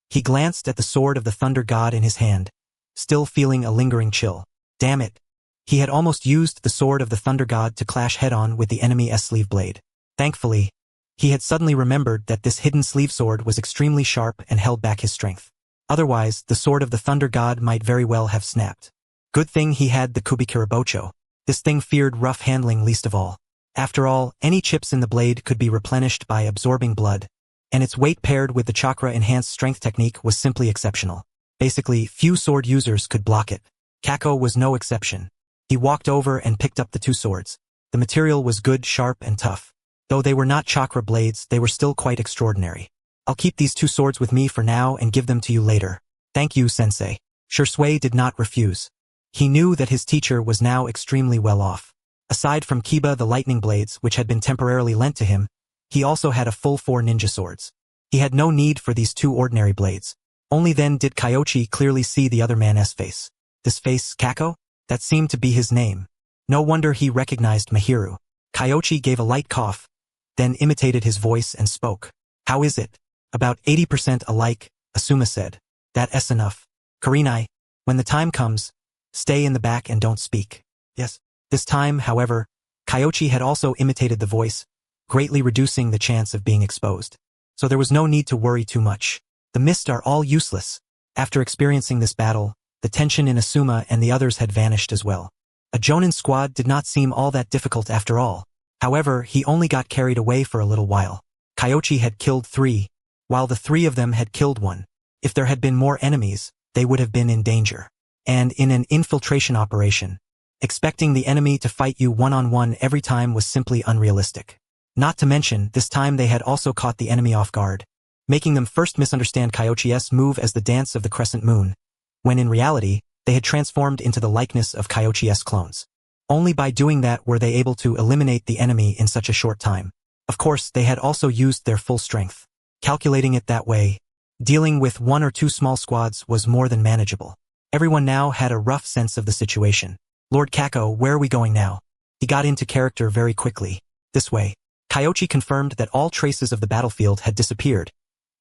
He glanced at the sword of the Thunder God in his hand, still feeling a lingering chill. Damn it. He had almost used the sword of the Thunder God to clash head-on with the enemy's sleeve blade. Thankfully, he had suddenly remembered that this hidden sleeve sword was extremely sharp and held back his strength. Otherwise, the sword of the Thunder God might very well have snapped. Good thing he had the Kubikirabocho. This thing feared rough handling least of all. After all, any chips in the blade could be replenished by absorbing blood, and its weight paired with the chakra-enhanced strength technique was simply exceptional. Basically, few sword users could block it. Kako was no exception. He walked over and picked up the 2 swords. The material was good, sharp, and tough. Though they were not chakra blades, they were still quite extraordinary. I'll keep these 2 swords with me for now and give them to you later. Thank you, sensei. Shisui did not refuse. He knew that his teacher was now extremely well off. Aside from Kiba the lightning blades, which had been temporarily lent to him, he also had a full 4 ninja swords. He had no need for these 2 ordinary blades. Only then did Kyoichi clearly see the other man's face. This face, Kako? That seemed to be his name. No wonder he recognized Mahiru. Kyoichi gave a light cough, then imitated his voice and spoke. How is it? About 80% alike, Asuma said. That's enough. Kurenai, when the time comes, stay in the back and don't speak. Yes. This time, however, Kyoichi had also imitated the voice, greatly reducing the chance of being exposed. So there was no need to worry too much. The mist are all useless. After experiencing this battle, the tension in Asuma and the others had vanished as well. A Jonin squad did not seem all that difficult after all. However, he only got carried away for a little while. Kyoichi had killed 3, while the 3 of them had killed 1. If there had been more enemies, they would have been in danger. And in an infiltration operation, expecting the enemy to fight you one-on-one every time was simply unrealistic. Not to mention, this time they had also caught the enemy off guard, making them first misunderstand Kyoichi's move as the dance of the crescent moon, when in reality, they had transformed into the likeness of Kyoichi's clones. Only by doing that were they able to eliminate the enemy in such a short time. Of course, they had also used their full strength. Calculating it that way, dealing with 1 or 2 small squads was more than manageable. Everyone now had a rough sense of the situation. Lord Kako, where are we going now? He got into character very quickly. This way. Kyoichi confirmed that all traces of the battlefield had disappeared,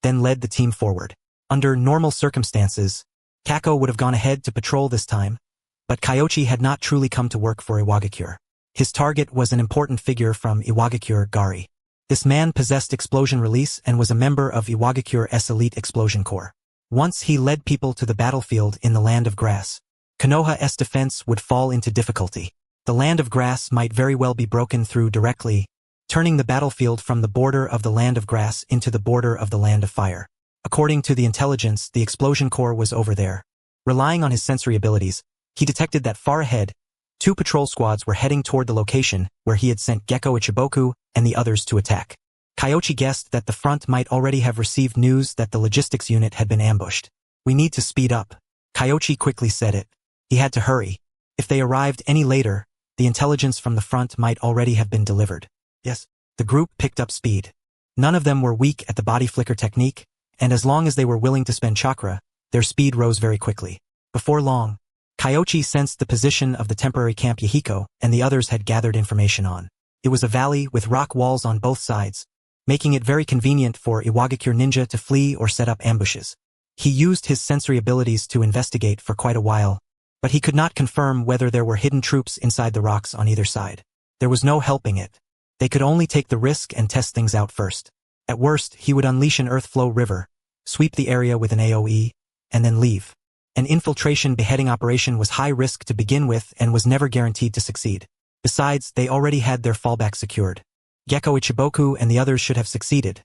then led the team forward. Under normal circumstances, Kako would have gone ahead to patrol this time, but Kyoichi had not truly come to work for Iwagakure. His target was an important figure from Iwagakure, Gari. This man possessed explosion release and was a member of Iwagakure's elite explosion corps. Once he led people to the battlefield in the Land of Grass, Konoha's defense would fall into difficulty. The Land of Grass might very well be broken through directly, turning the battlefield from the border of the Land of Grass into the border of the Land of Fire. According to the intelligence, the explosion corps was over there. Relying on his sensory abilities, he detected that far ahead, 2 patrol squads were heading toward the location where he had sent Gekko Ichiboku and the others to attack. Kyoichi guessed that the front might already have received news that the logistics unit had been ambushed. We need to speed up. Kyoichi quickly said it. He had to hurry. If they arrived any later, the intelligence from the front might already have been delivered. Yes. The group picked up speed. None of them were weak at the body flicker technique, and as long as they were willing to spend chakra, their speed rose very quickly. Before long, Kyoichi sensed the position of the temporary Camp Yahiko, and the others had gathered information on. It was a valley with rock walls on both sides, making it very convenient for Iwagakure ninja to flee or set up ambushes. He used his sensory abilities to investigate for quite a while, but he could not confirm whether there were hidden troops inside the rocks on either side. There was no helping it. They could only take the risk and test things out first. At worst, he would unleash an earth flow river, sweep the area with an AoE, and then leave. An infiltration beheading operation was high risk to begin with and was never guaranteed to succeed. Besides, they already had their fallback secured. Gekko Ichiboku and the others should have succeeded.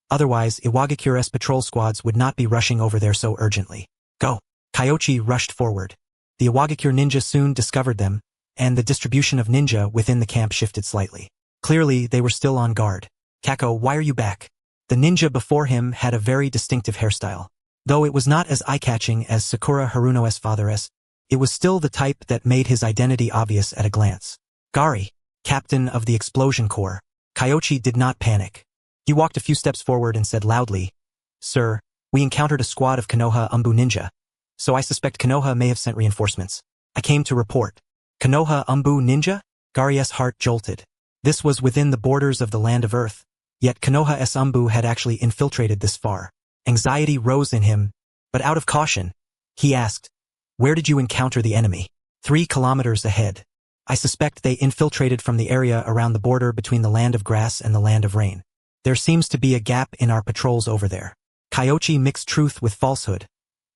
Otherwise, Iwagakure's patrol squads would not be rushing over there so urgently. Go! Kyoichi rushed forward. The Iwagakure ninja soon discovered them, and the distribution of ninja within the camp shifted slightly. Clearly, they were still on guard. Kako, why are you back? The ninja before him had a very distinctive hairstyle. Though it was not as eye-catching as Sakura Haruno's father's, it was still the type that made his identity obvious at a glance. Gari, captain of the explosion corps. Kyoichi did not panic. He walked a few steps forward and said loudly, Sir, we encountered a squad of Konoha Umbu ninja, so I suspect Konoha may have sent reinforcements. I came to report. Konoha Umbu ninja? Gari's heart jolted. This was within the borders of the Land of Earth, yet Konoha's Umbu had actually infiltrated this far. Anxiety rose in him, but out of caution, he asked, Where did you encounter the enemy? 3 kilometers ahead. I suspect they infiltrated from the area around the border between the Land of Grass and the Land of Rain. There seems to be a gap in our patrols over there. Kyoichi mixed truth with falsehood,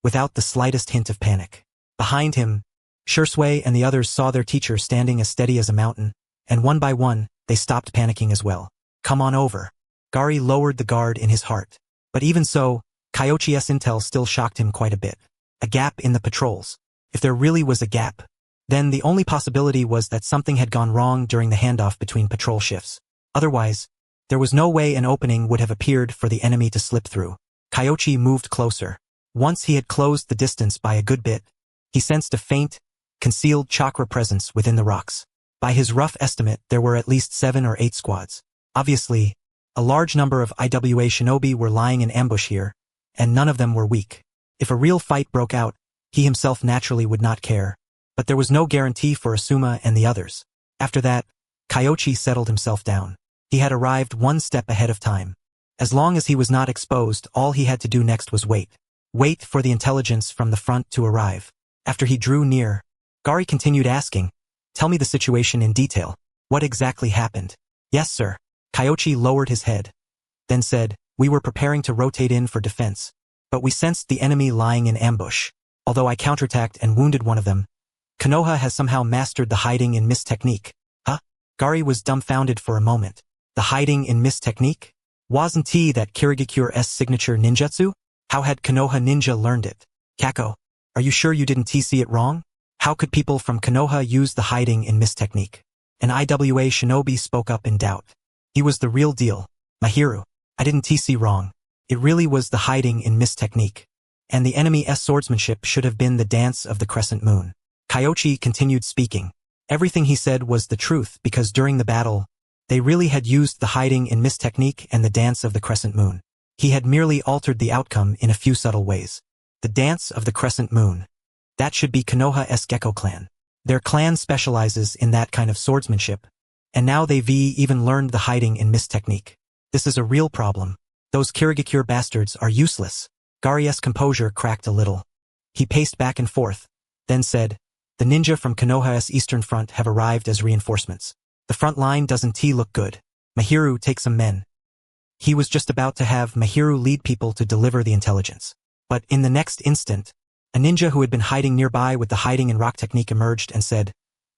without the slightest hint of panic. Behind him, Shisui and the others saw their teacher standing as steady as a mountain, and one by one, they stopped panicking as well. Come on over. Gari lowered the guard in his heart. But even so, Kyoichi's intel still shocked him quite a bit. A gap in the patrols. If there really was a gap, then the only possibility was that something had gone wrong during the handoff between patrol shifts. Otherwise, there was no way an opening would have appeared for the enemy to slip through. Kyoichi moved closer. Once he had closed the distance by a good bit, he sensed a faint, concealed chakra presence within the rocks. By his rough estimate, there were at least 7 or 8 squads. Obviously, a large number of IWA shinobi were lying in ambush here, and none of them were weak. If a real fight broke out, he himself naturally would not care, but there was no guarantee for Asuma and the others. After that, Kyoichi settled himself down. He had arrived one step ahead of time. As long as he was not exposed, all he had to do next was wait. Wait for the intelligence from the front to arrive. After he drew near, Gari continued asking, "Tell me the situation in detail. What exactly happened?" "Yes, sir." Kyoichi lowered his head, then said, "We were preparing to rotate in for defense, but we sensed the enemy lying in ambush. Although I counterattacked and wounded one of them, Konoha has somehow mastered the hiding in mist technique." "Huh?" Gari was dumbfounded for a moment. The hiding in mist technique? Wasn't that Kirigakure's signature ninjutsu? How had Konoha ninja learned it? "Kako, are you sure you didn't see it wrong? How could people from Konoha use the hiding in mist technique?" An IWA shinobi spoke up in doubt. "He was the real deal, Mahiru. I didn't see wrong. It really was the hiding in mist technique. And the enemy's swordsmanship should have been the dance of the crescent moon." Kyoichi continued speaking. Everything he said was the truth because during the battle, they really had used the hiding in mist technique and the dance of the crescent moon. He had merely altered the outcome in a few subtle ways. The dance of the crescent moon. That should be Konoha's Gecko clan. Their clan specializes in that kind of swordsmanship, and now they've even learned the hiding in mist technique. This is a real problem. Those Kirigakure bastards are useless. Gari's composure cracked a little. He paced back and forth, then said, "The ninja from Konoha's eastern front have arrived as reinforcements. The front line doesn't look good. Mahiru, take some men." He was just about to have Mahiru lead people to deliver the intelligence. But in the next instant, a ninja who had been hiding nearby with the hiding in rock technique emerged and said,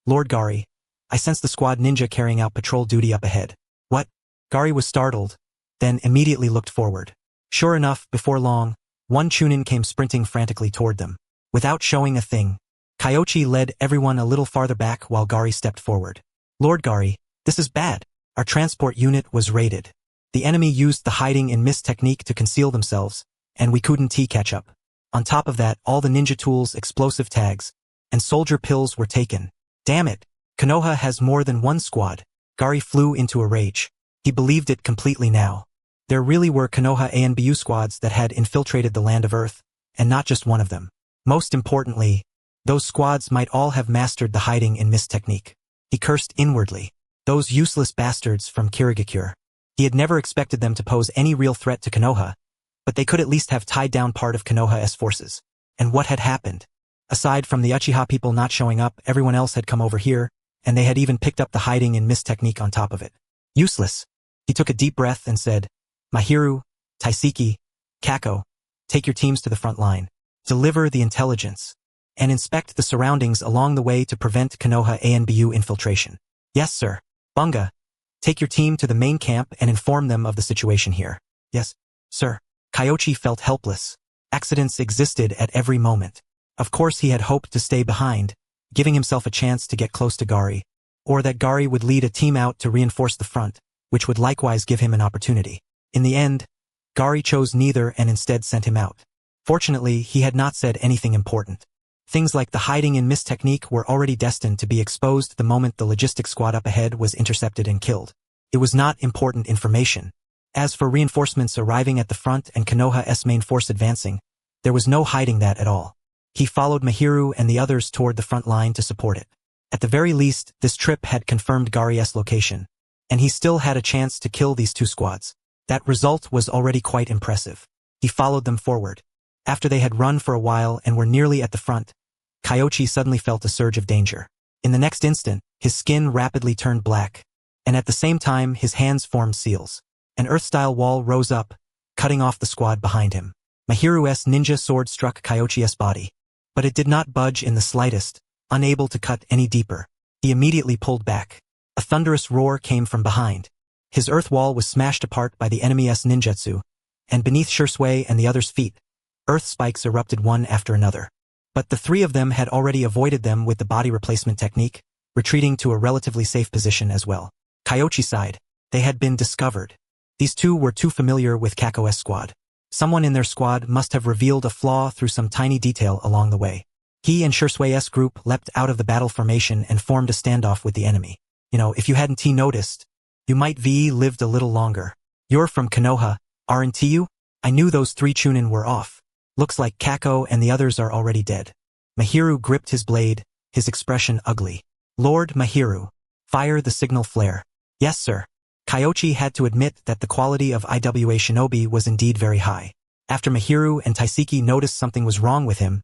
"Lord Gari, I sense the squad ninja carrying out patrol duty up ahead." "What?" Gari was startled, then immediately looked forward. Sure enough, before long, one Chunin came sprinting frantically toward them. Without showing a thing, Kyoichi led everyone a little farther back while Gari stepped forward. "Lord Gari, this is bad. Our transport unit was raided. The enemy used the hiding in mist technique to conceal themselves, and we couldn't catch up. On top of that, all the ninja tools, explosive tags, and soldier pills were taken. Damn it, Konoha has more than one squad." Gari flew into a rage. He believed it completely now. There really were Konoha ANBU squads that had infiltrated the land of Earth, and not just one of them. Most importantly, those squads might all have mastered the hiding in mist technique. He cursed inwardly. Those useless bastards from Kirigakure. He had never expected them to pose any real threat to Konoha, but they could at least have tied down part of Konoha's forces. And what had happened? Aside from the Uchiha people not showing up, everyone else had come over here, and they had even picked up the hiding in mist technique on top of it. Useless. He took a deep breath and said, "Mahiru, Taiseki, Kako, take your teams to the front line. Deliver the intelligence, and inspect the surroundings along the way to prevent Konoha ANBU infiltration." "Yes, sir." "Bunga, take your team to the main camp and inform them of the situation here." "Yes, sir." Kyoichi felt helpless. Accidents existed at every moment. Of course he had hoped to stay behind, giving himself a chance to get close to Gari, or that Gari would lead a team out to reinforce the front, which would likewise give him an opportunity. In the end, Gari chose neither and instead sent him out. Fortunately, he had not said anything important. Things like the hiding in mist technique were already destined to be exposed the moment the logistics squad up ahead was intercepted and killed. It was not important information. As for reinforcements arriving at the front and Konoha's main force advancing, there was no hiding that at all. He followed Mahiru and the others toward the front line to support it. At the very least, this trip had confirmed Gari's location, and he still had a chance to kill these two squads. That result was already quite impressive. He followed them forward. After they had run for a while and were nearly at the front, Kyoichi suddenly felt a surge of danger. In the next instant, his skin rapidly turned black, and at the same time his hands formed seals. An earth-style wall rose up, cutting off the squad behind him. Mahiru's ninja sword struck Kyoichi's body, but it did not budge in the slightest, unable to cut any deeper. He immediately pulled back. A thunderous roar came from behind. His earth wall was smashed apart by the enemy's ninjutsu, and beneath Shisui and the others' feet, earth spikes erupted one after another. But the three of them had already avoided them with the body replacement technique, retreating to a relatively safe position as well. Kyoichi sighed. They had been discovered. These two were too familiar with Kako's squad. Someone in their squad must have revealed a flaw through some tiny detail along the way. He and Shisui's group leapt out of the battle formation and formed a standoff with the enemy. If you hadn't noticed, you might lived a little longer. You're from Konoha, aren't you? I knew those three Chunin were off. Looks like Kako and the others are already dead. Mahiru gripped his blade, his expression ugly. Lord Mahiru, Fire the signal flare. Yes, sir. Kyoichi had to admit that the quality of IWA Shinobi was indeed very high. After Mahiru and Taiseki noticed something was wrong with him,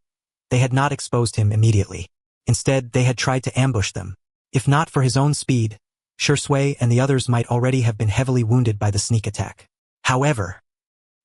they had not exposed him immediately. Instead, they had tried to ambush them. If not for his own speed, Shisui and the others might already have been heavily wounded by the sneak attack. However,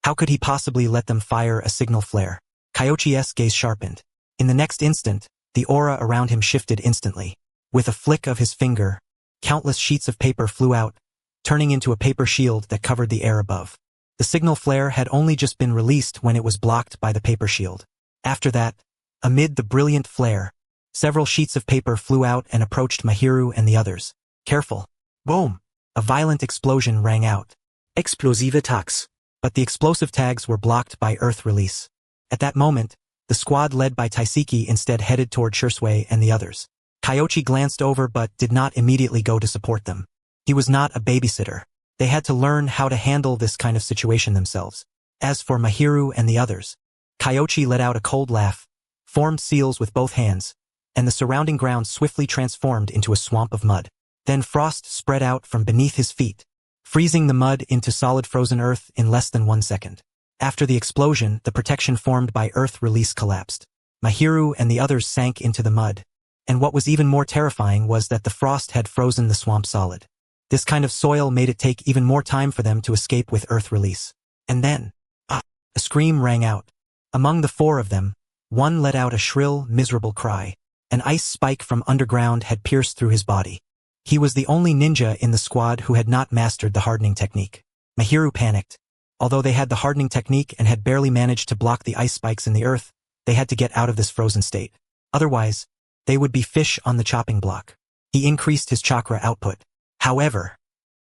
how could he possibly let them fire a signal flare? Kyoichi's gaze sharpened. In the next instant, the aura around him shifted instantly. With a flick of his finger, countless sheets of paper flew out, turning into a paper shield that covered the air above. The signal flare had only just been released when it was blocked by the paper shield. After that, amid the brilliant flare, several sheets of paper flew out and approached Mahiru and the others. Careful. Boom! A violent explosion rang out. Explosive tags. But the explosive tags were blocked by earth release. At that moment, the squad led by Taiseki instead headed toward Shisui and the others. Kyoichi glanced over but did not immediately go to support them. He was not a babysitter. They had to learn how to handle this kind of situation themselves. As for Mahiru and the others, Kyoichi let out a cold laugh, formed seals with both hands, and the surrounding ground swiftly transformed into a swamp of mud. Then frost spread out from beneath his feet, freezing the mud into solid frozen earth in less than 1 second. After the explosion, the protection formed by earth release collapsed. Mahiru and the others sank into the mud, and what was even more terrifying was that the frost had frozen the swamp solid. This kind of soil made it take even more time for them to escape with earth release. And then, a scream rang out. Among the 4 of them, one let out a shrill, miserable cry. An ice spike from underground had pierced through his body. He was the only ninja in the squad who had not mastered the hardening technique. Mahiru panicked. Although they had the hardening technique and had barely managed to block the ice spikes in the earth, they had to get out of this frozen state. Otherwise, they would be fish on the chopping block. He increased his chakra output. However,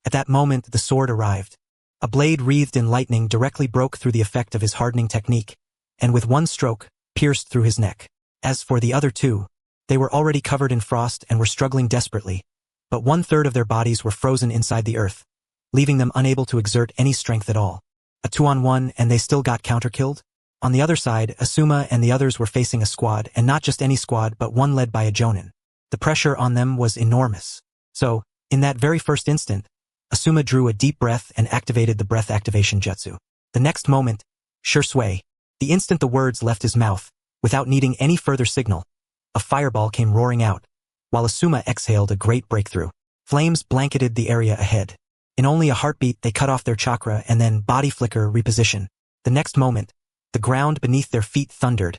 at that moment the sword arrived. A blade wreathed in lightning directly broke through the effect of his hardening technique, and with one stroke, pierced through his neck. As for the other 2, they were already covered in frost and were struggling desperately, but 1/3 of their bodies were frozen inside the earth, leaving them unable to exert any strength at all. A 2-on-1 and they still got counter-killed? On the other side, Asuma and the others were facing a squad, and not just any squad but one led by a jonin. The pressure on them was enormous. So, in that very first instant, Asuma drew a deep breath and activated the breath activation jutsu. The next moment, Shisui, the instant the words left his mouth, without needing any further signal, a fireball came roaring out, while Asuma exhaled a great breakthrough. Flames blanketed the area ahead. In only a heartbeat they cut off their chakra and then body flicker reposition. The next moment, the ground beneath their feet thundered,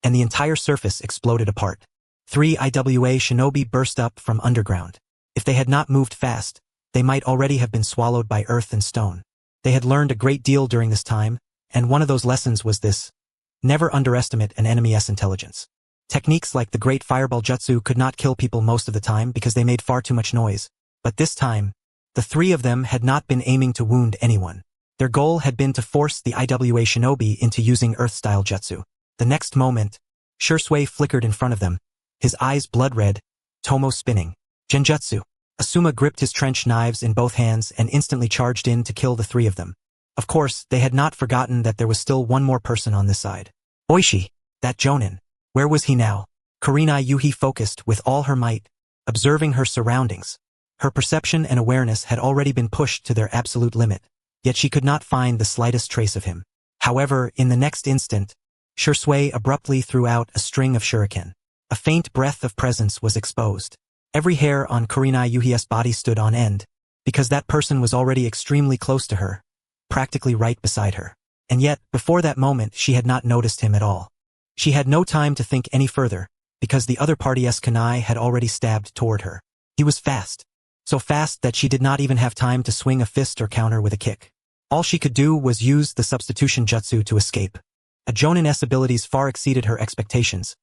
and the entire surface exploded apart. 3 IWA shinobi burst up from underground. If they had not moved fast, they might already have been swallowed by earth and stone. They had learned a great deal during this time, and one of those lessons was this: never underestimate an enemy's intelligence. Techniques like the Great Fireball Jutsu could not kill people most of the time because they made far too much noise. But this time, the 3 of them had not been aiming to wound anyone. Their goal had been to force the IWA shinobi into using Earth-style jutsu. The next moment, Shisui flickered in front of them, his eyes blood-red, Tomo spinning. Genjutsu. Asuma gripped his trench knives in both hands and instantly charged in to kill the 3 of them. Of course, they had not forgotten that there was still one more person on this side. Oishi, that jonin. Where was he now? Kurenai Yuhi focused with all her might, observing her surroundings. Her perception and awareness had already been pushed to their absolute limit, yet she could not find the slightest trace of him. However, in the next instant, Shisui abruptly threw out a string of shuriken. A faint breath of presence was exposed. Every hair on Kurenai Yuhi's body stood on end, because that person was already extremely close to her, practically right beside her. And yet, before that moment, she had not noticed him at all. She had no time to think any further, because the other party's kunai had already stabbed toward her. He was fast. So fast that she did not even have time to swing a fist or counter with a kick. All she could do was use the substitution jutsu to escape. A jonin's abilities far exceeded her expectations,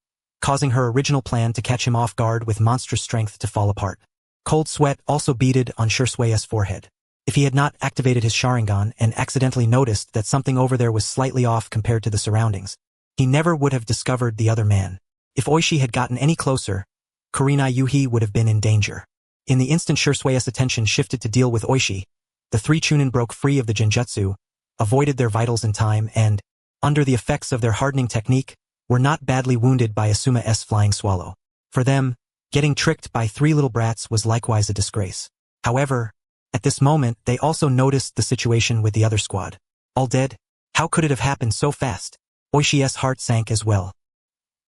causing her original plan to catch him off guard with monstrous strength to fall apart. Cold sweat also beaded on Shisui's forehead. If he had not activated his Sharingan and accidentally noticed that something over there was slightly off compared to the surroundings, he never would have discovered the other man. If Oishi had gotten any closer, Kurenai Yuhi would have been in danger. In the instant Shisui's attention shifted to deal with Oishi, the 3 chunin broke free of the genjutsu, avoided their vitals in time and, under the effects of their hardening technique, were not badly wounded by Asuma's flying swallow. For them, Getting tricked by 3 little brats was likewise a disgrace. However, at this moment they also noticed the situation with the other squad. All dead? How could it have happened so fast? Oishi's heart sank as well.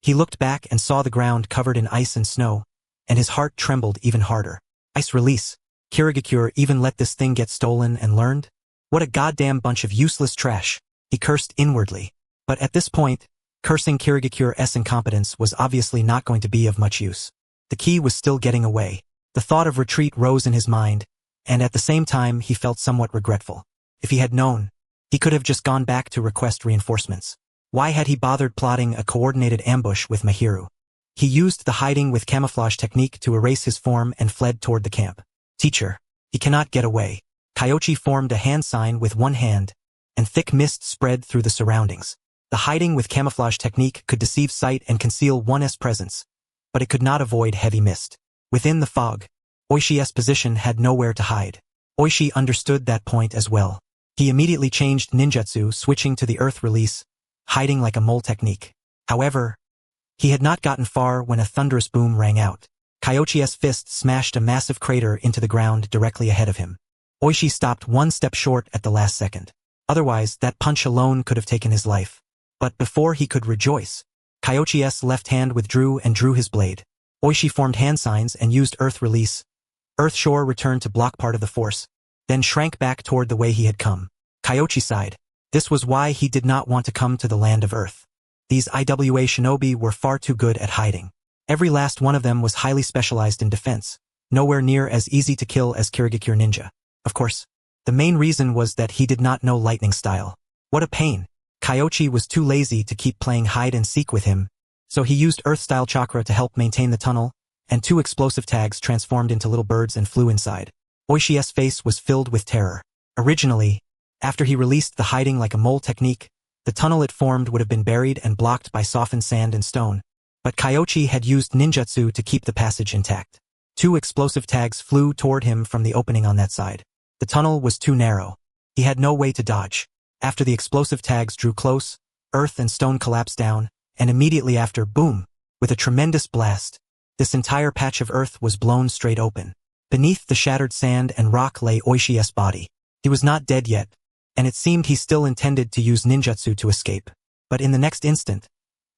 He looked back and saw the ground covered in ice and snow, and his heart trembled even harder. Ice release. Kirigakure even let this thing get stolen and learned? What a goddamn bunch of useless trash, he cursed inwardly. But at this point, cursing Kirigakure's incompetence was obviously not going to be of much use. The key was still getting away. The thought of retreat rose in his mind, and at the same time he felt somewhat regretful. If he had known, he could have just gone back to request reinforcements. Why had he bothered plotting a coordinated ambush with Mahiru? He used the hiding with camouflage technique to erase his form and fled toward the camp. Teacher, he cannot get away. Kyoichi formed a hand sign with one hand, and thick mist spread through the surroundings. The hiding with camouflage technique could deceive sight and conceal one's presence, but it could not avoid heavy mist. Within the fog, Oishi's position had nowhere to hide. Oishi understood that point as well. He immediately changed ninjutsu, switching to the earth release, hiding like a mole technique. However, he had not gotten far when a thunderous boom rang out. Kyoichi's fist smashed a massive crater into the ground directly ahead of him. Oishi stopped one step short at the last second. Otherwise, that punch alone could have taken his life. But before he could rejoice, Kyoichi's left hand withdrew and drew his blade. Oishi formed hand signs and used earth release. Earth Shore returned to block part of the force, then shrank back toward the way he had come. Kyoichi sighed. This was why he did not want to come to the land of Earth. These IWA shinobi were far too good at hiding. Every last one of them was highly specialized in defense, nowhere near as easy to kill as Kirigakure ninja. Of course, the main reason was that he did not know lightning style. What a pain. Kyoichi was too lazy to keep playing hide and seek with him, so he used earth-style chakra to help maintain the tunnel, and 2 explosive tags transformed into little birds and flew inside. Oishi's face was filled with terror. Originally, after he released the hiding like a mole technique, the tunnel it formed would have been buried and blocked by softened sand and stone, but Kyoichi had used ninjutsu to keep the passage intact. 2 explosive tags flew toward him from the opening on that side. The tunnel was too narrow. He had no way to dodge. After the explosive tags drew close, earth and stone collapsed down, and immediately after, boom, with a tremendous blast, this entire patch of earth was blown straight open. Beneath the shattered sand and rock lay Oishi's body. He was not dead yet, and it seemed he still intended to use ninjutsu to escape. But in the next instant,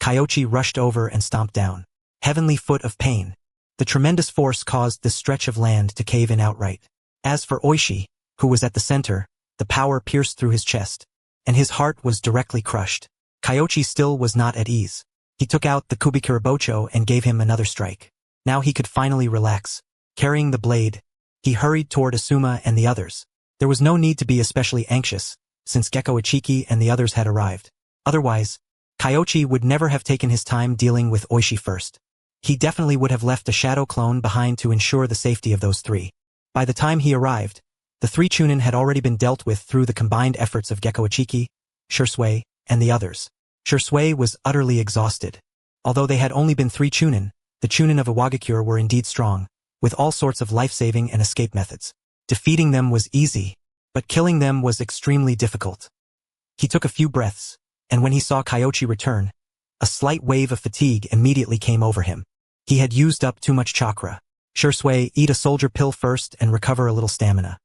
Kyoichi rushed over and stomped down. Heavenly foot of pain. The tremendous force caused this stretch of land to cave in outright. As for Oishi, who was at the center, the power pierced through his chest, and his heart was directly crushed. Kyoichi still was not at ease. He took out the Kubikurabocho and gave him another strike. Now he could finally relax. Carrying the blade, he hurried toward Asuma and the others. There was no need to be especially anxious, since Kyoichi and the others had arrived. Otherwise, Kyoichi would never have taken his time dealing with Oishi first. He definitely would have left a shadow clone behind to ensure the safety of those 3. By the time he arrived, the 3 Chunin had already been dealt with through the combined efforts of Kyoichi, Shisui, and the others. Shisui was utterly exhausted. Although they had only been 3 Chunin, the Chunin of Iwagakure were indeed strong, with all sorts of life-saving and escape methods. Defeating them was easy, but killing them was extremely difficult. He took a few breaths, and when he saw Kyoichi return, a slight wave of fatigue immediately came over him. He had used up too much chakra. Shisui, eat a soldier pill first and recover a little stamina.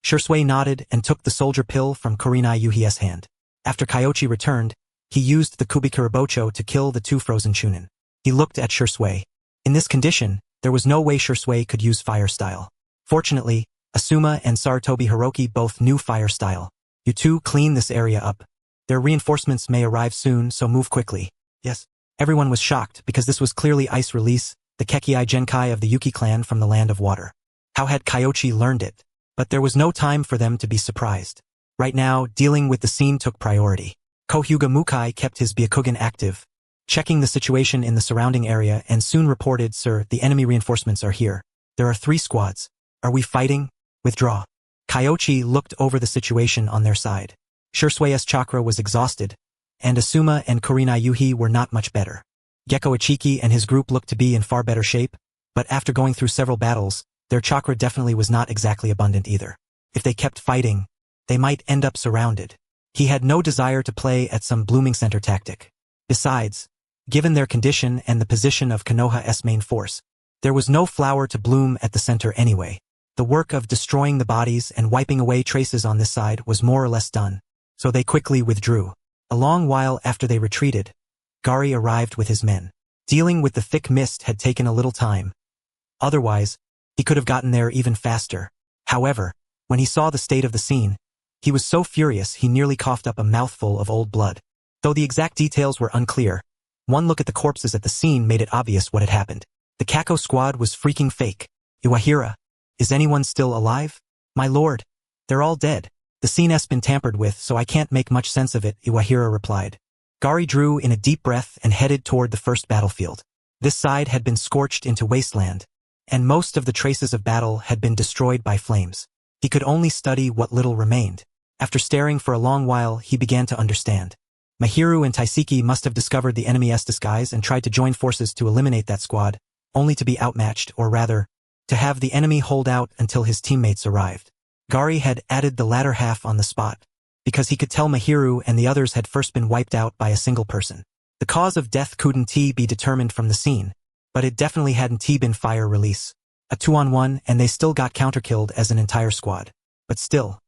Shisui nodded and took the soldier pill from Kurenai Yuhi's hand. After Kyoichi returned, he used the Kubikurabocho to kill the 2 frozen Chunin. He looked at Shisui. In this condition, there was no way Shisui could use fire style. Fortunately, Asuma and Sarutobi Hiroki both knew fire style. You 2 clean this area up. Their reinforcements may arrive soon, so move quickly. Yes. Everyone was shocked because this was clearly Ice Release, the Kekii Genkai of the Yuki clan from the Land of Water. How had Kyoichi learned it? But there was no time for them to be surprised. Right now, dealing with the scene took priority. Kohyuga Mukai kept his Byakugan active, checking the situation in the surrounding area, and soon reported, "Sir, the enemy reinforcements are here. There are 3 squads. Are we fighting? Withdraw." Kyoichi looked over the situation on their side. Shisui's chakra was exhausted, and Asuma and Kurenai Yuhi were not much better. Kyoichi and his group looked to be in far better shape, but after going through several battles, their chakra definitely was not exactly abundant either. If they kept fighting, they might end up surrounded. He had no desire to play at some blooming center tactic. Besides, given their condition and the position of Konoha's main force, There was no flower to bloom at the center anyway. The work of destroying the bodies and wiping away traces on this side was more or less done, so they quickly withdrew. A long while after they retreated, Gari arrived with his men. Dealing with the thick mist had taken a little time. Otherwise, he could have gotten there even faster. However, when he saw the state of the scene, he was so furious he nearly coughed up a mouthful of old blood. Though the exact details were unclear, one look at the corpses at the scene made it obvious what had happened. The Kako squad was freaking fake. Iwahira, is anyone still alive? My lord, they're all dead. The scene has been tampered with, so I can't make much sense of it, Iwahira replied. Gari drew in a deep breath and headed toward the first battlefield. This side had been scorched into wasteland, and most of the traces of battle had been destroyed by flames. He could only study what little remained. After staring for a long while, he began to understand. Mahiru and Taiseki must have discovered the enemy's disguise and tried to join forces to eliminate that squad, only to be outmatched, or rather, to have the enemy hold out until his teammates arrived. Gari had added the latter half on the spot, because he could tell Mahiru and the others had first been wiped out by a single person. The cause of death couldn't be determined from the scene, but it definitely hadn't been fire release. A 2-on-1 and they still got counterkilled as an entire squad. But still,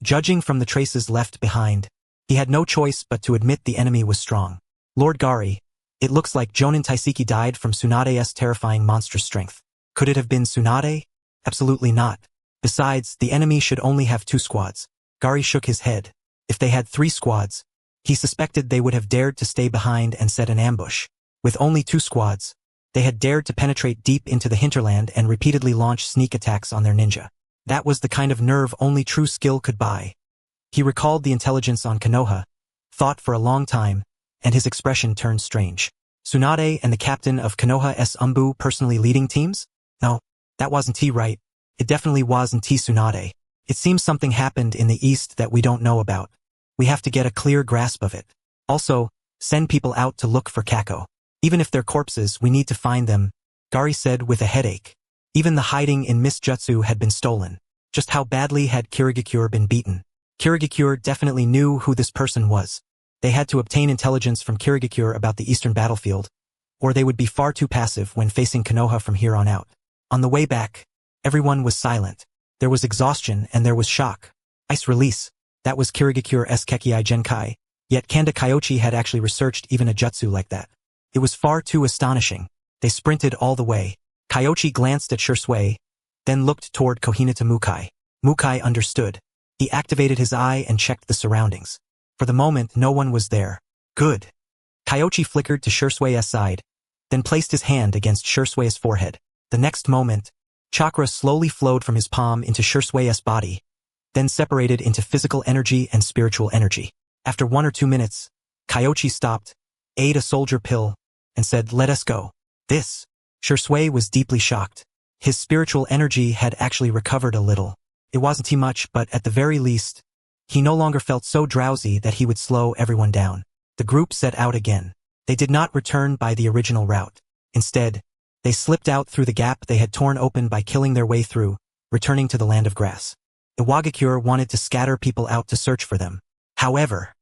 judging from the traces left behind, he had no choice but to admit the enemy was strong. Lord Gari, it looks like Jonin Taiseki died from Tsunade's terrifying monstrous strength. Could it have been Tsunade? Absolutely not. Besides, the enemy should only have 2 squads. Gari shook his head. If they had 3 squads, he suspected they would have dared to stay behind and set an ambush. With only 2 squads, they had dared to penetrate deep into the hinterland and repeatedly launch sneak attacks on their ninja. That was the kind of nerve only true skill could buy. He recalled the intelligence on Konoha, thought for a long time, and his expression turned strange. Tsunade and the captain of Konoha's Umbu personally leading teams? No, that wasn't right. It definitely wasn't Tsunade. It seems something happened in the east that we don't know about. We have to get a clear grasp of it. Also, send people out to look for Kako. Even if they're corpses, we need to find them, Gari said with a headache. Even the hiding in mist jutsu had been stolen. Just how badly had Kirigakure been beaten? Kirigakure definitely knew who this person was. They had to obtain intelligence from Kirigakure about the eastern battlefield, or they would be far too passive when facing Konoha from here on out. On the way back, everyone was silent. There was exhaustion and there was shock. Ice release. That was Kirigakure's Kekkei Genkai, yet Kanda Kyoichi had actually researched even a jutsu like that. It was far too astonishing. They sprinted all the way. Kyoichi glanced at Shisui, then looked toward Kohinata Mukai. Mukai understood. He activated his eye and checked the surroundings. For the moment, no one was there. Good. Kyoichi flickered to Shisui's side, then placed his hand against Shisui's forehead. The next moment, chakra slowly flowed from his palm into Shisui's body, then separated into physical energy and spiritual energy. After 1 or 2 minutes, Kyoichi stopped, ate a soldier pill, and said, "Let us go." This. Shisui was deeply shocked. His spiritual energy had actually recovered a little. It wasn't much, but at the very least, he no longer felt so drowsy that he would slow everyone down. The group set out again. They did not return by the original route. Instead, they slipped out through the gap they had torn open by killing their way through, returning to the land of grass. Iwagakure wanted to scatter people out to search for them. However,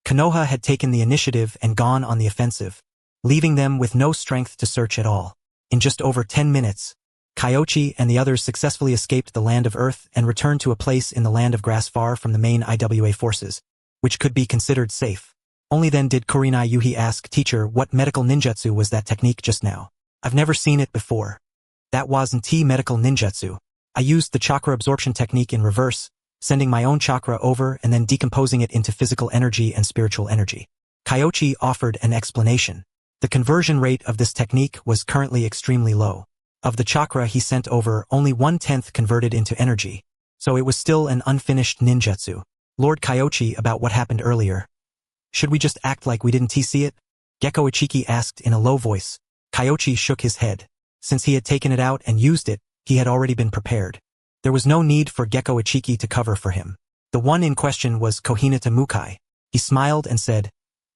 Konoha had taken the initiative and gone on the offensive, leaving them with no strength to search at all. In just over 10 minutes, Kyoichi and the others successfully escaped the land of earth and returned to a place in the land of grass far from the main IWA forces, which could be considered safe. Only then did Kurinai Yuhi ask, "Teacher, what medical ninjutsu was that technique just now? I've never seen it before." "That wasn't medical ninjutsu. I used the chakra absorption technique in reverse, sending my own chakra over and then decomposing it into physical energy and spiritual energy." Kyoichi offered an explanation. The conversion rate of this technique was currently extremely low. Of the chakra he sent over, only 1/10 converted into energy, so it was still an unfinished ninjutsu. Lord Kyoichi, about what happened earlier. Should we just act like we didn't see it? Gekko Ichiki asked in a low voice. Kyoichi shook his head. Since he had taken it out and used it, he had already been prepared. There was no need for Gekko Ichiki to cover for him. The one in question was Kohinata Mukai. He smiled and said,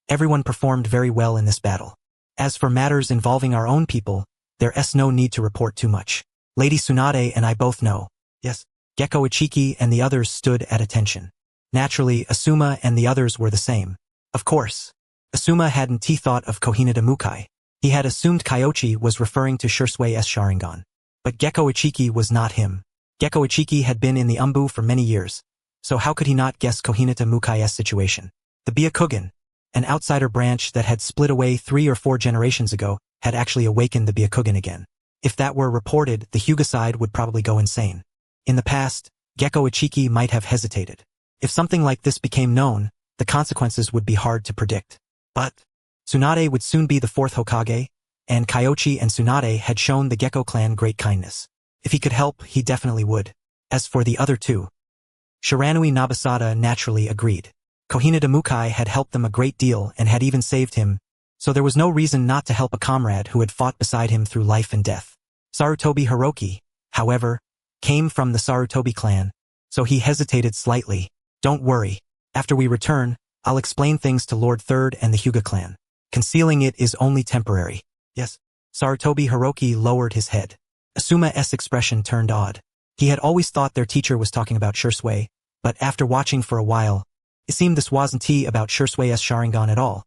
"Everyone performed very well in this battle. As for matters involving our own people, there's no need to report too much. Lady Tsunade and I both know." Yes. Gekko Ichiki and the others stood at attention. Naturally, Asuma and the others were the same. Of course, Asuma hadn't thought of Kohinata Mukai. He had assumed Kyoichi was referring to Shisui's Sharingan. But Gekko Ichiki was not him. Gekko Ichiki had been in the Umbu for many years, so how could he not guess Kohinata Mukai's situation? The Byakugan, an outsider branch that had split away 3 or 4 generations ago, had actually awakened the Byakugan again. If that were reported, the Hyuga side would probably go insane. In the past, Gekko Ichiki might have hesitated. If something like this became known, the consequences would be hard to predict. But Tsunade would soon be the 4th Hokage, and Kyoichi and Tsunade had shown the Gekko clan great kindness. If he could help, he definitely would. As for the other two, Shiranui Nobisada naturally agreed. Kohinata Mukai had helped them a great deal and had even saved him, so there was no reason not to help a comrade who had fought beside him through life and death. Sarutobi Hiroki, however, came from the Sarutobi clan, so he hesitated slightly. Don't worry. After we return, I'll explain things to Lord Third and the Hyuga clan. Concealing it is only temporary. Yes. Sarutobi Hiroki lowered his head. Asuma's expression turned odd. He had always thought their teacher was talking about Shisui, but after watching for a while, it seemed this wasn't about Shisui's Sharingan at all,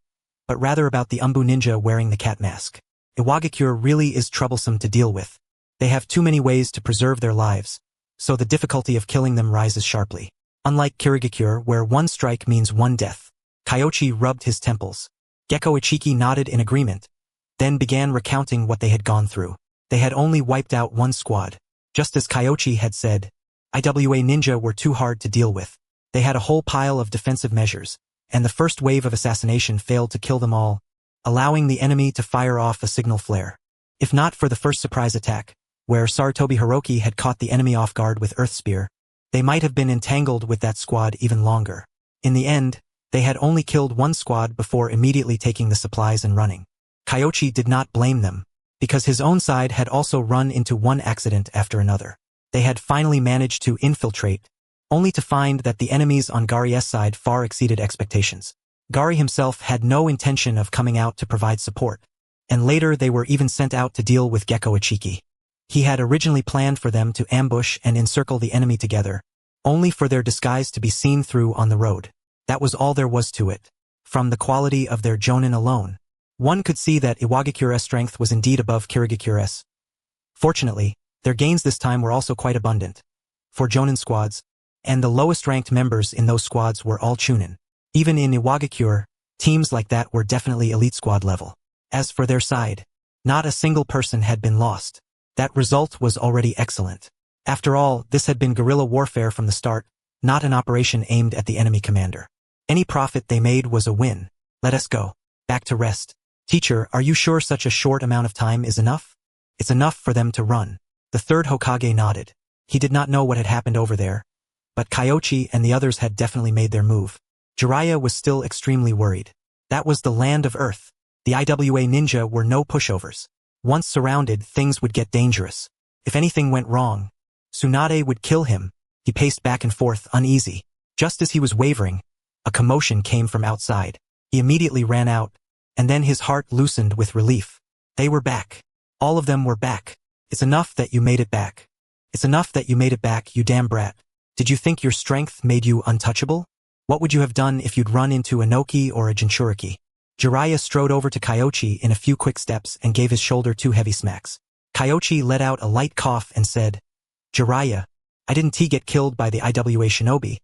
but rather about the Umbu ninja wearing the cat mask. Iwagakure really is troublesome to deal with. They have too many ways to preserve their lives, so the difficulty of killing them rises sharply. Unlike Kirigakure, where one strike means one death. Kyoichi rubbed his temples. Gekko Ichiki nodded in agreement, then began recounting what they had gone through. They had only wiped out one squad. Just as Kyoichi had said, IWA ninja were too hard to deal with. They had a whole pile of defensive measures, and the first wave of assassination failed to kill them all, allowing the enemy to fire off a signal flare. If not for the first surprise attack, where Sarutobi Hiroki had caught the enemy off guard with Earth Spear, they might have been entangled with that squad even longer. In the end, they had only killed one squad before immediately taking the supplies and running. Kyoichi did not blame them, because his own side had also run into one accident after another. They had finally managed to infiltrate, only to find that the enemies on Gari's side far exceeded expectations. Gari himself had no intention of coming out to provide support, and later they were even sent out to deal with Gekko Ichiki. He had originally planned for them to ambush and encircle the enemy together, only for their disguise to be seen through on the road. That was all there was to it. From the quality of their jonin alone, one could see that Iwagakure's strength was indeed above Kirigakure's. Fortunately, their gains this time were also quite abundant. For jonin squads, and the lowest-ranked members in those squads were all chunin. Even in Iwagakure, teams like that were definitely elite squad level. As for their side, not a single person had been lost. That result was already excellent. After all, this had been guerrilla warfare from the start, not an operation aimed at the enemy commander. Any profit they made was a win. Let us go. Back to rest. Teacher, are you sure such a short amount of time is enough? It's enough for them to run. The 3rd Hokage nodded. He did not know what had happened over there, but Kyoichi and the others had definitely made their move. Jiraiya was still extremely worried. That was the land of Earth. The IWA ninja were no pushovers. Once surrounded, things would get dangerous. If anything went wrong, Tsunade would kill him. He paced back and forth, uneasy. Just as he was wavering, a commotion came from outside. He immediately ran out, and then his heart loosened with relief. They were back. All of them were back. It's enough that you made it back. It's enough that you made it back, you damn brat. Did you think your strength made you untouchable? What would you have done if you'd run into a Noki or a Jinchuriki? Jiraiya strode over to Kyoichi in a few quick steps and gave his shoulder 2 heavy smacks. Kyoichi let out a light cough and said, Jiraiya, I didn't get killed by the IWA shinobi,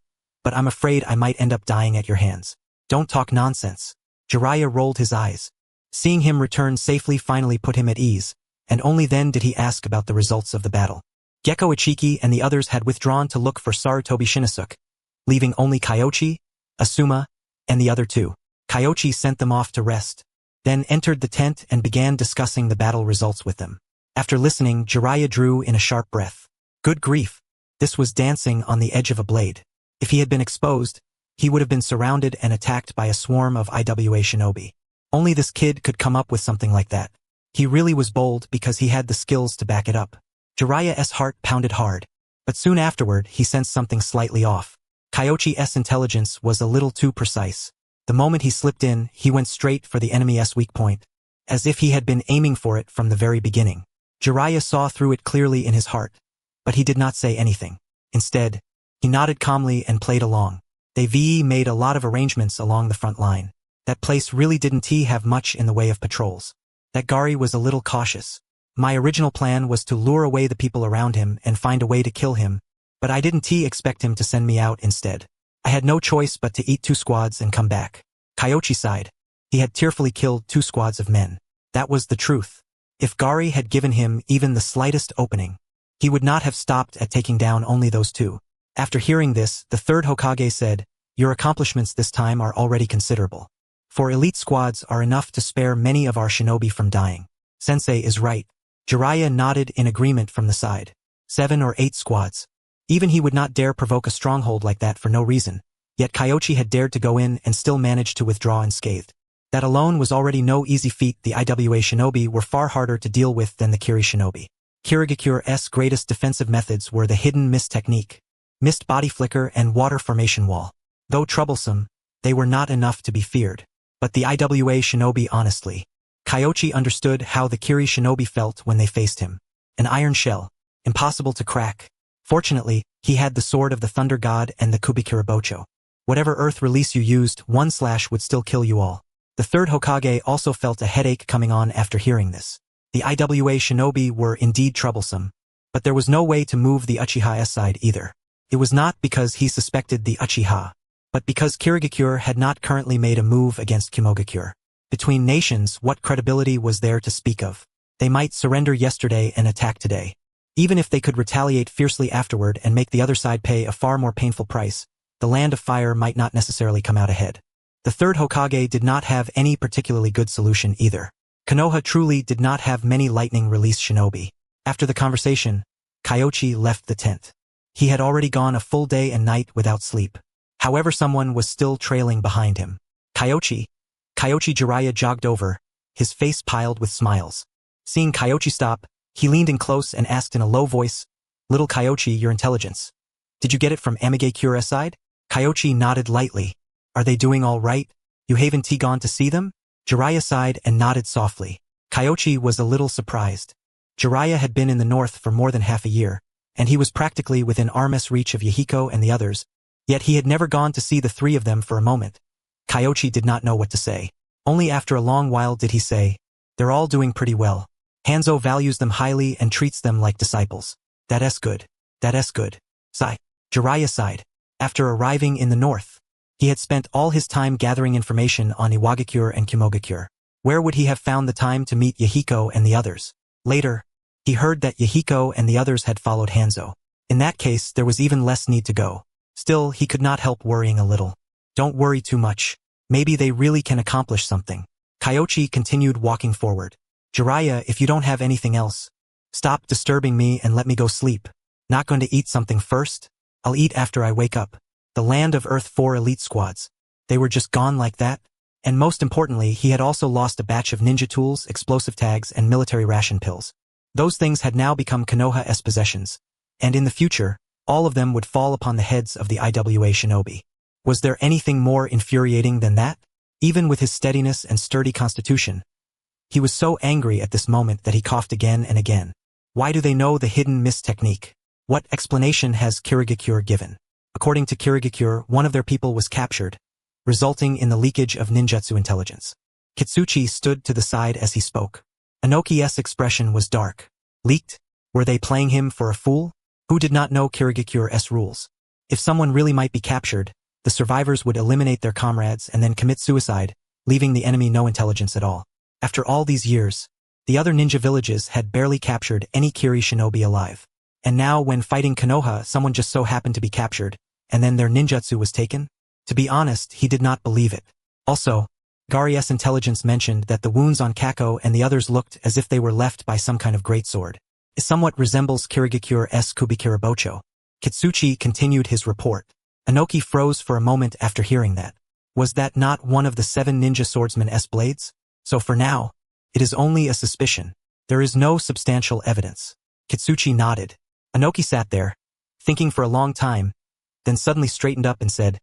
but I'm afraid I might end up dying at your hands. Don't talk nonsense. Jiraiya rolled his eyes. Seeing him return safely finally put him at ease, and only then did he ask about the results of the battle. Gekko Ichiki and the others had withdrawn to look for Sarutobi Shinosuke, leaving only Kyoichi, Asuma, and the other 2. Kyoichi sent them off to rest, then entered the tent and began discussing the battle results with them. After listening, Jiraiya drew in a sharp breath. Good grief. This was dancing on the edge of a blade. If he had been exposed, he would have been surrounded and attacked by a swarm of IWA shinobi. Only this kid could come up with something like that. He really was bold because he had the skills to back it up. Jiraiya's heart pounded hard, but soon afterward he sensed something slightly off. Kyoichi's intelligence was a little too precise. The moment he slipped in, he went straight for the enemy's weak point, as if he had been aiming for it from the very beginning. Jiraiya saw through it clearly in his heart, but he did not say anything. Instead, he nodded calmly and played along. They made a lot of arrangements along the front line. That place really didn't have much in the way of patrols. that Gari was a little cautious. My original plan was to lure away the people around him and find a way to kill him, but I didn't expect him to send me out instead. I had no choice but to eat 2 squads and come back. Kyoichi sighed. He had tearfully killed 2 squads of men. That was the truth. If Gari had given him even the slightest opening, he would not have stopped at taking down only those 2. After hearing this, the 3rd Hokage said, "Your accomplishments this time are already considerable. 4 elite squads are enough to spare many of our shinobi from dying. Sensei is right." Jiraiya nodded in agreement from the side. 7 or 8 squads. Even he would not dare provoke a stronghold like that for no reason, yet Kyoichi had dared to go in and still managed to withdraw unscathed. That alone was already no easy feat. The IWA shinobi were far harder to deal with than the Kiri shinobi. Kirigakure's greatest defensive methods were the hidden mist technique, mist body flicker and water formation wall. Though troublesome, they were not enough to be feared. But the IWA shinobi honestly. Kyoichi understood how the Kiri shinobi felt when they faced him. An iron shell, impossible to crack. Fortunately, he had the sword of the Thunder God and the Kubikira Bocho. Whatever earth release you used, 1 slash would still kill you all. The 3rd Hokage also felt a headache coming on after hearing this. The IWA shinobi were indeed troublesome, but there was no way to move the Uchiha side either. It was not because he suspected the Uchiha, but because Kirigakure had not currently made a move against Kimogakure. Between nations, what credibility was there to speak of? They might surrender yesterday and attack today. Even if they could retaliate fiercely afterward and make the other side pay a far more painful price, the Land of Fire might not necessarily come out ahead. The 3rd Hokage did not have any particularly good solution either. Konoha truly did not have many lightning release shinobi. After the conversation, Kyoichi left the tent. He had already gone a full day and night without sleep. However, someone was still trailing behind him. Kyoichi Jiraiya jogged over, his face piled with smiles. Seeing Kyoichi stop, he leaned in close and asked in a low voice, "Little Kyoichi, your intelligence. Did you get it from Amigakura's side?" Kyoichi nodded lightly. "Are they doing all right? You haven't gone to see them?" Jiraiya sighed and nodded softly. Kyoichi was a little surprised. Jiraiya had been in the north for more than half a year, and he was practically within arm's reach of Yahiko and the others, yet he had never gone to see the 3 of them for a moment. Kyoichi did not know what to say. Only after a long while did he say, "They're all doing pretty well. Hanzo values them highly and treats them like disciples. That's good. That's good." Sigh. Jiraiya sighed. After arriving in the north, he had spent all his time gathering information on Iwagakure and Kimogakure. Where would he have found the time to meet Yahiko and the others? Later, he heard that Yahiko and the others had followed Hanzo. In that case, there was even less need to go. Still, he could not help worrying a little. Don't worry too much. Maybe they really can accomplish something. Kyoichi continued walking forward. Jiraiya, if you don't have anything else, stop disturbing me and let me go sleep. Not going to eat something first? I'll eat after I wake up. The Land of Earth 4 elite squads. They were just gone like that? And most importantly, he had also lost a batch of ninja tools, explosive tags, and military ration pills. Those things had now become Konoha's possessions, and in the future, all of them would fall upon the heads of the IWA shinobi. Was there anything more infuriating than that? Even with his steadiness and sturdy constitution, he was so angry at this moment that he coughed again and again. Why do they know the hidden mist technique? What explanation has Kirigakure given? According to Kirigakure, one of their people was captured, resulting in the leakage of ninjutsu intelligence. Kitsuchi stood to the side as he spoke. Inoki's expression was dark. Leaked? Were they playing him for a fool? Who did not know Kirigakure's rules? If someone really might be captured, the survivors would eliminate their comrades and then commit suicide, leaving the enemy no intelligence at all. After all these years, the other ninja villages had barely captured any Kiri shinobi alive. And now when fighting Konoha, someone just so happened to be captured, and then their ninjutsu was taken? To be honest, he did not believe it. Also, Gari's intelligence mentioned that the wounds on Kako and the others looked as if they were left by some kind of greatsword. It somewhat resembles Kirigakure's Kubikira Bocho. Kitsuchi continued his report. Inoki froze for a moment after hearing that. Was that not one of the 7 ninja swordsman's blades? So for now, it is only a suspicion. There is no substantial evidence. Kitsuchi nodded. Inoki sat there, thinking for a long time, then suddenly straightened up and said,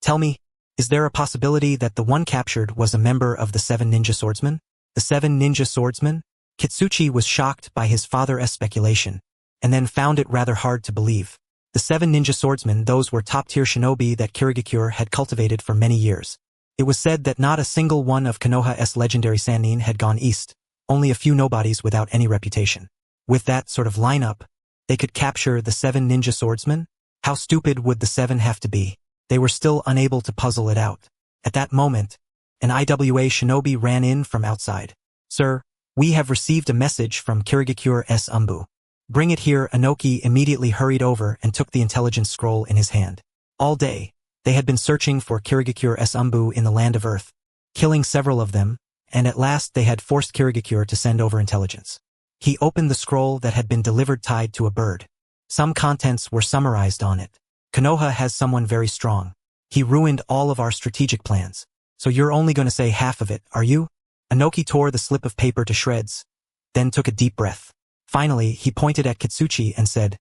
"Tell me, is there a possibility that the one captured was a member of the 7 ninja swordsmen?" The 7 ninja swordsmen? Kitsuchi was shocked by his father's speculation, and then found it rather hard to believe. The 7 ninja swordsmen, those were top-tier shinobi that Kirigakure had cultivated for many years. It was said that not a single one of Konoha's legendary sannin had gone east, only a few nobodies without any reputation. With that sort of lineup, they could capture the 7 ninja swordsmen? How stupid would the 7 have to be? They were still unable to puzzle it out. At that moment, an IWA shinobi ran in from outside. "Sir, we have received a message from Kirigakure-s Umbu. Bring it here." Inoki immediately hurried over and took the intelligence scroll in his hand. All day, they had been searching for Kirigakure-s Umbu in the land of Earth, killing several of them, and at last they had forced Kirigakure to send over intelligence. He opened the scroll that had been delivered tied to a bird. Some contents were summarized on it. "Konoha has someone very strong. He ruined all of our strategic plans. So you're only going to say half of it, are you?" Inoki tore the slip of paper to shreds, then took a deep breath. Finally, he pointed at Kitsuchi and said,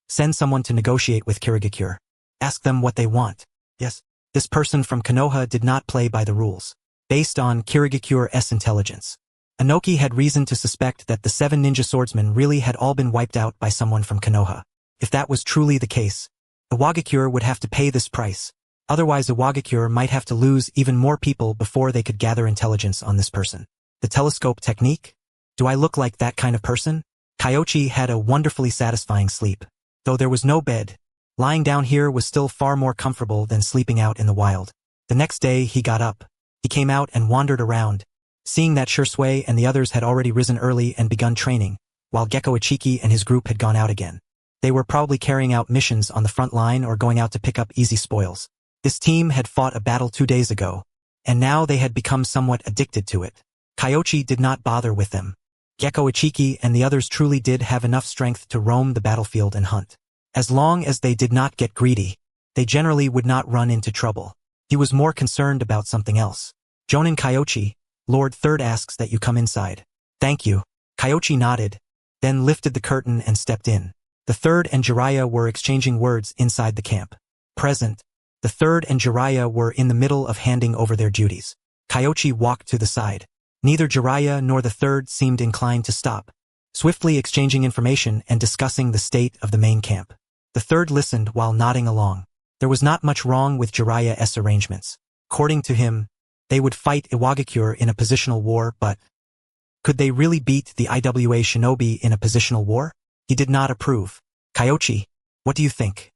"Send someone to negotiate with Kirigakure. Ask them what they want." Yes, this person from Konoha did not play by the rules. Based on Kirigakure-s intelligence, Inoki had reason to suspect that the 7 ninja swordsmen really had all been wiped out by someone from Konoha. If that was truly the case, Iwagakure would have to pay this price. Otherwise, Iwagakure might have to lose even more people before they could gather intelligence on this person. The telescope technique? Do I look like that kind of person? Kyoichi had a wonderfully satisfying sleep. Though there was no bed, lying down here was still far more comfortable than sleeping out in the wild. The next day, he got up. He came out and wandered around, seeing that Shisui and the others had already risen early and begun training, while Gecko Ichiki and his group had gone out again. They were probably carrying out missions on the front line or going out to pick up easy spoils. This team had fought a battle 2 days ago, and now they had become somewhat addicted to it. Kyoichi did not bother with them. Gecko Ichiki and the others truly did have enough strength to roam the battlefield and hunt. As long as they did not get greedy, they generally would not run into trouble. He was more concerned about something else. "Jonin Kyoichi, Lord Third asks that you come inside." "Thank you." Kyoichi nodded, then lifted the curtain and stepped in. The Third and Jiraiya were exchanging words inside the camp. Present, the Third and Jiraiya were in the middle of handing over their duties. Kyoichi walked to the side. Neither Jiraiya nor the Third seemed inclined to stop, swiftly exchanging information and discussing the state of the main camp. The Third listened while nodding along. There was not much wrong with Jiraiya's arrangements. According to him, they would fight Iwagakure in a positional war, but could they really beat the IWA shinobi in a positional war? He did not approve. "Kyoichi, what do you think?"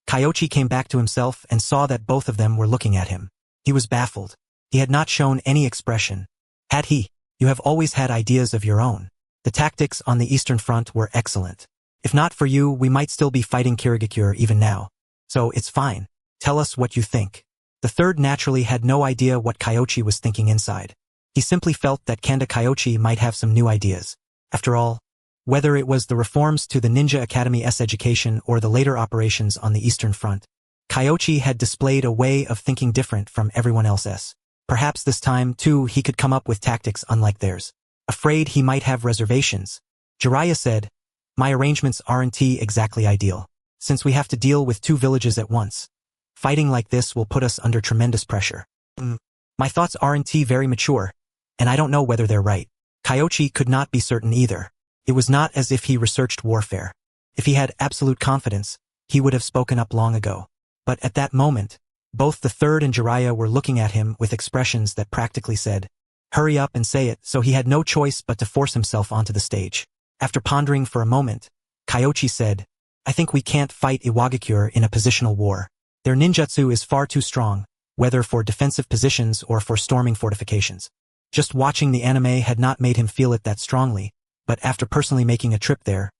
Kyoichi came back to himself and saw that both of them were looking at him. He was baffled. He had not shown any expression. Had he? "You have always had ideas of your own. The tactics on the Eastern Front were excellent. If not for you, we might still be fighting Kirigakure even now. So it's fine. Tell us what you think." The Third naturally had no idea what Kyoichi was thinking inside. He simply felt that Kanda Kyoichi might have some new ideas. After all, whether it was the reforms to the Ninja Academy's education or the later operations on the Eastern Front, Kyoichi had displayed a way of thinking different from everyone else's. Perhaps this time, too, he could come up with tactics unlike theirs. Afraid he might have reservations, Jiraiya said, "My arrangements aren't exactly ideal. Since we have to deal with 2 villages at once, fighting like this will put us under tremendous pressure. My thoughts aren't very mature, and I don't know whether they're right." Kyoichi could not be certain either. It was not as if he researched warfare. If he had absolute confidence, he would have spoken up long ago. But at that moment, both the Third and Jiraiya were looking at him with expressions that practically said, "Hurry up and say it," so he had no choice but to force himself onto the stage. After pondering for a moment, Kyoichi said, "I think we can't fight Iwagakure in a positional war. Their ninjutsu is far too strong, whether for defensive positions or for storming fortifications." Just watching the anime had not made him feel it that strongly, but after personally making a trip there,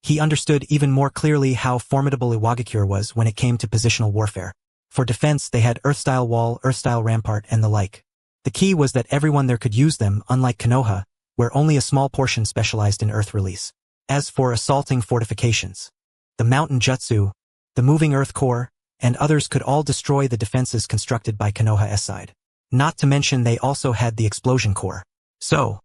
he understood even more clearly how formidable Iwagakure was when it came to positional warfare. For defense, they had Earth-style wall, Earth-style rampart, and the like. The key was that everyone there could use them, unlike Konoha, where only a small portion specialized in Earth release. As for assaulting fortifications, the mountain jutsu, the moving Earth core, and others could all destroy the defenses constructed by Konoha's side. Not to mention they also had the explosion core. So,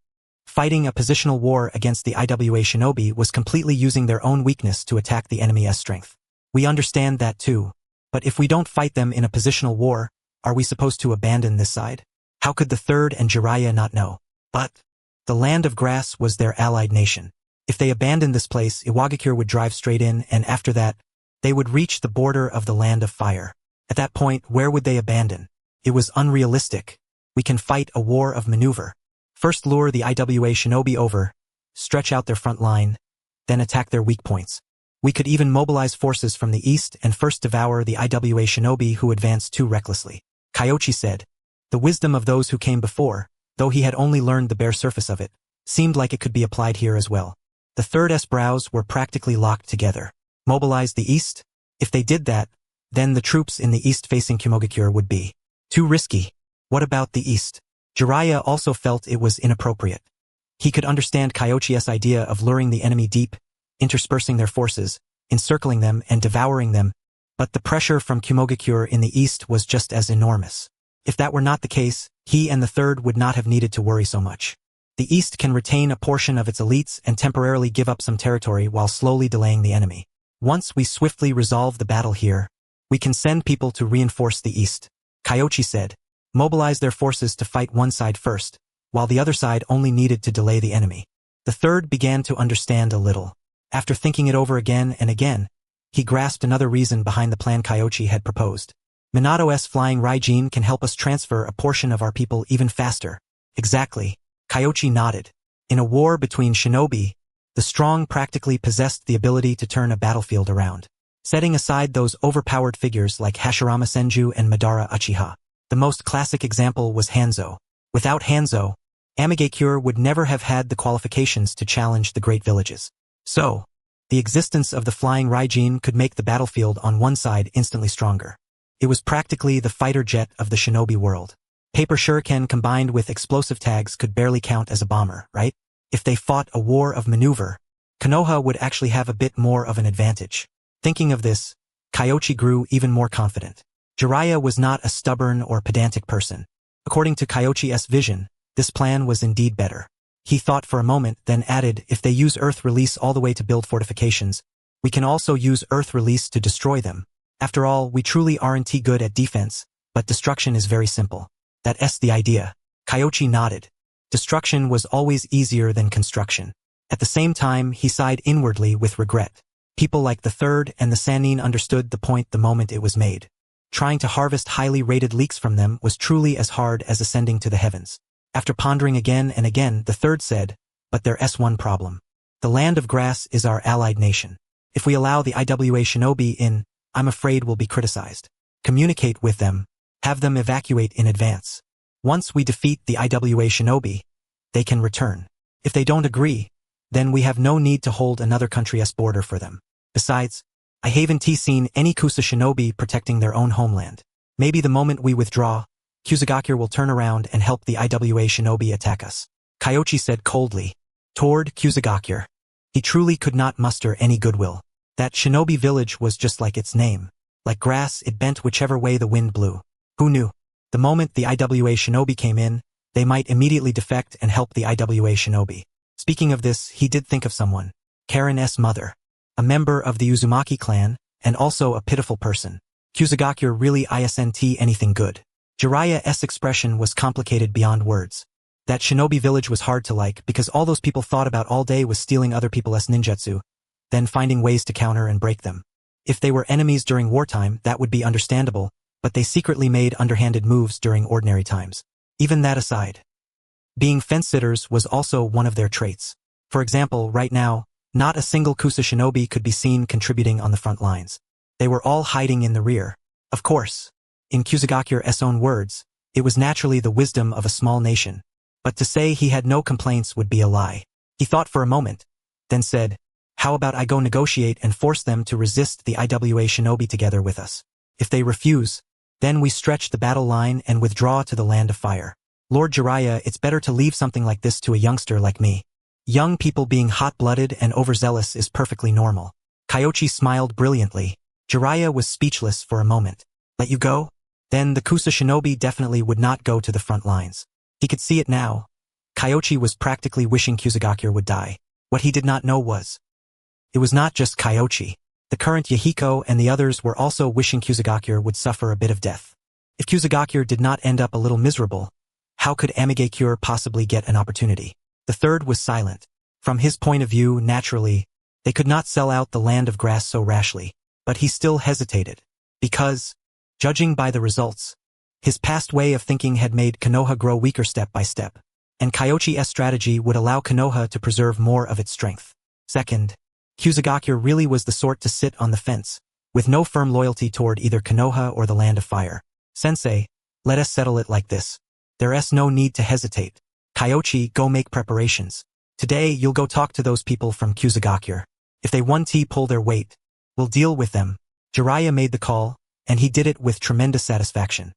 fighting a positional war against the IWA shinobi was completely using their own weakness to attack the enemy's strength. We understand that too. But if we don't fight them in a positional war, are we supposed to abandon this side? How could the Third and Jiraiya not know? But the land of grass was their allied nation. If they abandoned this place, Iwagakure would drive straight in, and after that, they would reach the border of the land of fire. At that point, where would they abandon? It was unrealistic. We can fight a war of maneuver. First lure the IWA shinobi over, stretch out their front line, then attack their weak points. We could even mobilize forces from the east and first devour the IWA shinobi who advanced too recklessly. Kyoichi said. The wisdom of those who came before, though he had only learned the bare surface of it, seemed like it could be applied here as well. The third's brows were practically locked together. Mobilize the east? If they did that, then the troops in the east facing Kumogakure would be too risky. What about the east? Jiraiya also felt it was inappropriate. He could understand Kyoichi's idea of luring the enemy deep, interspersing their forces, encircling them and devouring them, but the pressure from Kumogakure in the east was just as enormous. If that were not the case, he and the third would not have needed to worry so much. The east can retain a portion of its elites and temporarily give up some territory while slowly delaying the enemy. Once we swiftly resolve the battle here, we can send people to reinforce the east. Kyoichi said, mobilize their forces to fight one side first, while the other side only needed to delay the enemy. The third began to understand a little. After thinking it over again and again, he grasped another reason behind the plan Kyoichi had proposed. Minato's flying Raijin can help us transfer a portion of our people even faster. Exactly. Kyoichi nodded. In a war between shinobi, the strong practically possessed the ability to turn a battlefield around. Setting aside those overpowered figures like Hashirama Senju and Madara Uchiha, the most classic example was Hanzo. Without Hanzo, Amigakure would never have had the qualifications to challenge the great villages. So, the existence of the flying Raijin could make the battlefield on one side instantly stronger. It was practically the fighter jet of the shinobi world. Paper shuriken combined with explosive tags could barely count as a bomber, right? If they fought a war of maneuver, Konoha would actually have a bit more of an advantage. Thinking of this, Kyoichi grew even more confident. Jiraiya was not a stubborn or pedantic person. According to Kyoichi's vision, this plan was indeed better. He thought for a moment, then added, if they use Earth Release all the way to build fortifications, we can also use Earth Release to destroy them. After all, we truly aren't good at defense, but destruction is very simple. That's the idea. Kyoichi nodded. Destruction was always easier than construction. At the same time, he sighed inwardly with regret. People like the third and the Sannin understood the point the moment it was made. Trying to harvest highly rated leaks from them was truly as hard as ascending to the heavens. After pondering again and again, the third said, but there's one problem. The land of grass is our allied nation. If we allow the IWA shinobi in, I'm afraid we'll be criticized. Communicate with them. Have them evacuate in advance. Once we defeat the IWA shinobi, they can return. If they don't agree, then we have no need to hold another country's border for them. Besides, I haven't seen any Kusa shinobi protecting their own homeland. Maybe the moment we withdraw, Kusagakure will turn around and help the IWA shinobi attack us. Kyoichi said coldly. Toward Kusagakure. He truly could not muster any goodwill. That shinobi village was just like its name. Like grass, it bent whichever way the wind blew. Who knew? The moment the IWA shinobi came in, they might immediately defect and help the IWA shinobi. Speaking of this, he did think of someone. Karen's mother. A member of the Uzumaki clan, and also a pitiful person. Kusagakure really isn't anything good. Jiraiya's expression was complicated beyond words. That shinobi village was hard to like because all those people thought about all day was stealing other people's ninjutsu, then finding ways to counter and break them. If they were enemies during wartime, that would be understandable, but they secretly made underhanded moves during ordinary times. Even that aside, being fence-sitters was also one of their traits. For example, right now, not a single Kusa shinobi could be seen contributing on the front lines. They were all hiding in the rear. Of course, in Kusagakure's own words, it was naturally the wisdom of a small nation. But to say he had no complaints would be a lie. He thought for a moment, then said, how about I go negotiate and force them to resist the IWA shinobi together with us? If they refuse, then we stretch the battle line and withdraw to the land of fire. Lord Jiraiya, it's better to leave something like this to a youngster like me. Young people being hot-blooded and overzealous is perfectly normal. Kyoichi smiled brilliantly. Jiraiya was speechless for a moment. Let you go? Then the Kusa shinobi definitely would not go to the front lines. He could see it now. Kyoichi was practically wishing Kusagakure would die. What he did not know was, it was not just Kyoichi. The current Yahiko and the others were also wishing Kusagakure would suffer a bit of death. If Kusagakure did not end up a little miserable, how could Amigakure possibly get an opportunity? The third was silent. From his point of view, naturally, they could not sell out the land of grass so rashly. But he still hesitated. Because, judging by the results, his past way of thinking had made Konoha grow weaker step by step. and Kyoichi's strategy would allow Konoha to preserve more of its strength. Second, Kuzugakure really was the sort to sit on the fence, with no firm loyalty toward either Konoha or the Land of Fire. Sensei, let us settle it like this. There's no need to hesitate. Kyoichi, go make preparations. Today you'll go talk to those people from Kuzugakure. If they pull their weight, we'll deal with them. Jiraiya made the call, and he did it with tremendous satisfaction.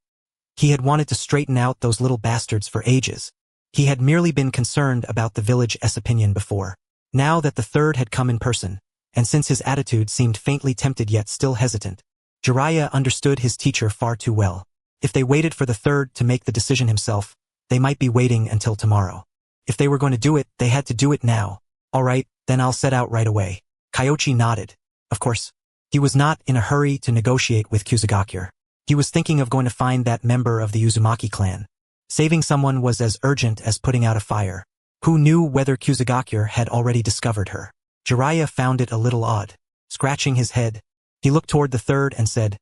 He had wanted to straighten out those little bastards for ages. He had merely been concerned about the village's opinion before. Now that the third had come in person, and since his attitude seemed faintly tempted yet still hesitant, Jiraiya understood his teacher far too well. If they waited for the third to make the decision himself, they might be waiting until tomorrow. If they were going to do it, they had to do it now. All right, then I'll set out right away. Kyoichi nodded. Of course, he was not in a hurry to negotiate with Kuzugakure. He was thinking of going to find that member of the Uzumaki clan. Saving someone was as urgent as putting out a fire. Who knew whether Kuzugakure had already discovered her? Jiraiya found it a little odd. Scratching his head, he looked toward the third and said,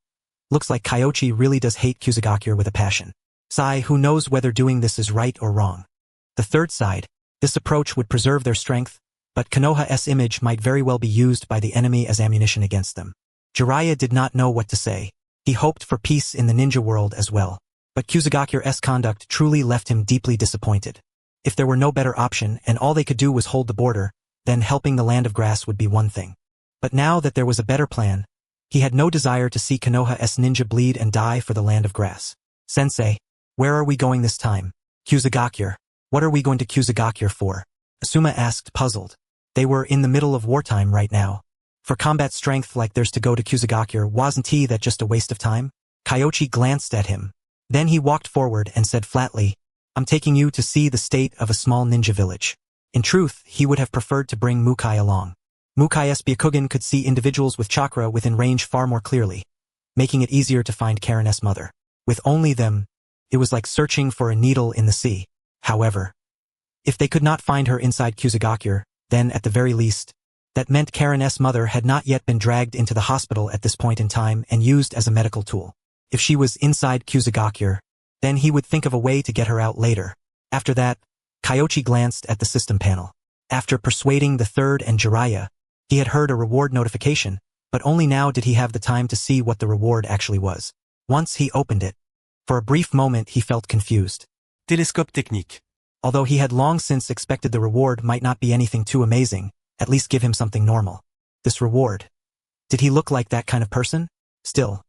"Looks like Kyoichi really does hate Kuzugakure with a passion. Sai, who knows whether doing this is right or wrong?" The third side, this approach would preserve their strength, but Konoha's image might very well be used by the enemy as ammunition against them. Jiraiya did not know what to say. He hoped for peace in the ninja world as well, but Kuzugakure's conduct truly left him deeply disappointed. If there were no better option and all they could do was hold the border, then helping the Land of Grass would be one thing. But now that there was a better plan, he had no desire to see Konoha's ninja bleed and die for the Land of Grass. "Sensei, where are we going this time?" "Kuzugakure. What are we going to Kuzugakure for?" Asuma asked, puzzled. They were in the middle of wartime right now. For combat strength like theirs to go to Kuzugakure, wasn't that just a waste of time? Kyoichi glanced at him. Then he walked forward and said flatly, "I'm taking you to see the state of a small ninja village." In truth, he would have preferred to bring Mukai along. Mukai's Byakugan could see individuals with chakra within range far more clearly, making it easier to find Karen's mother. With only them, it was like searching for a needle in the sea. However, if they could not find her inside Kuzugakure, then at the very least, that meant Karen's mother had not yet been dragged into the hospital at this point in time and used as a medical tool. If she was inside Kuzugakure, then he would think of a way to get her out later. After that, Kyoichi glanced at the system panel. After persuading the third and Jiraiya, he had heard a reward notification, but only now did he have the time to see what the reward actually was. Once he opened it, for a brief moment he felt confused. Télescope technique. Although he had long since expected the reward might not be anything too amazing, at least give him something normal. This reward. Did he look like that kind of person? Still.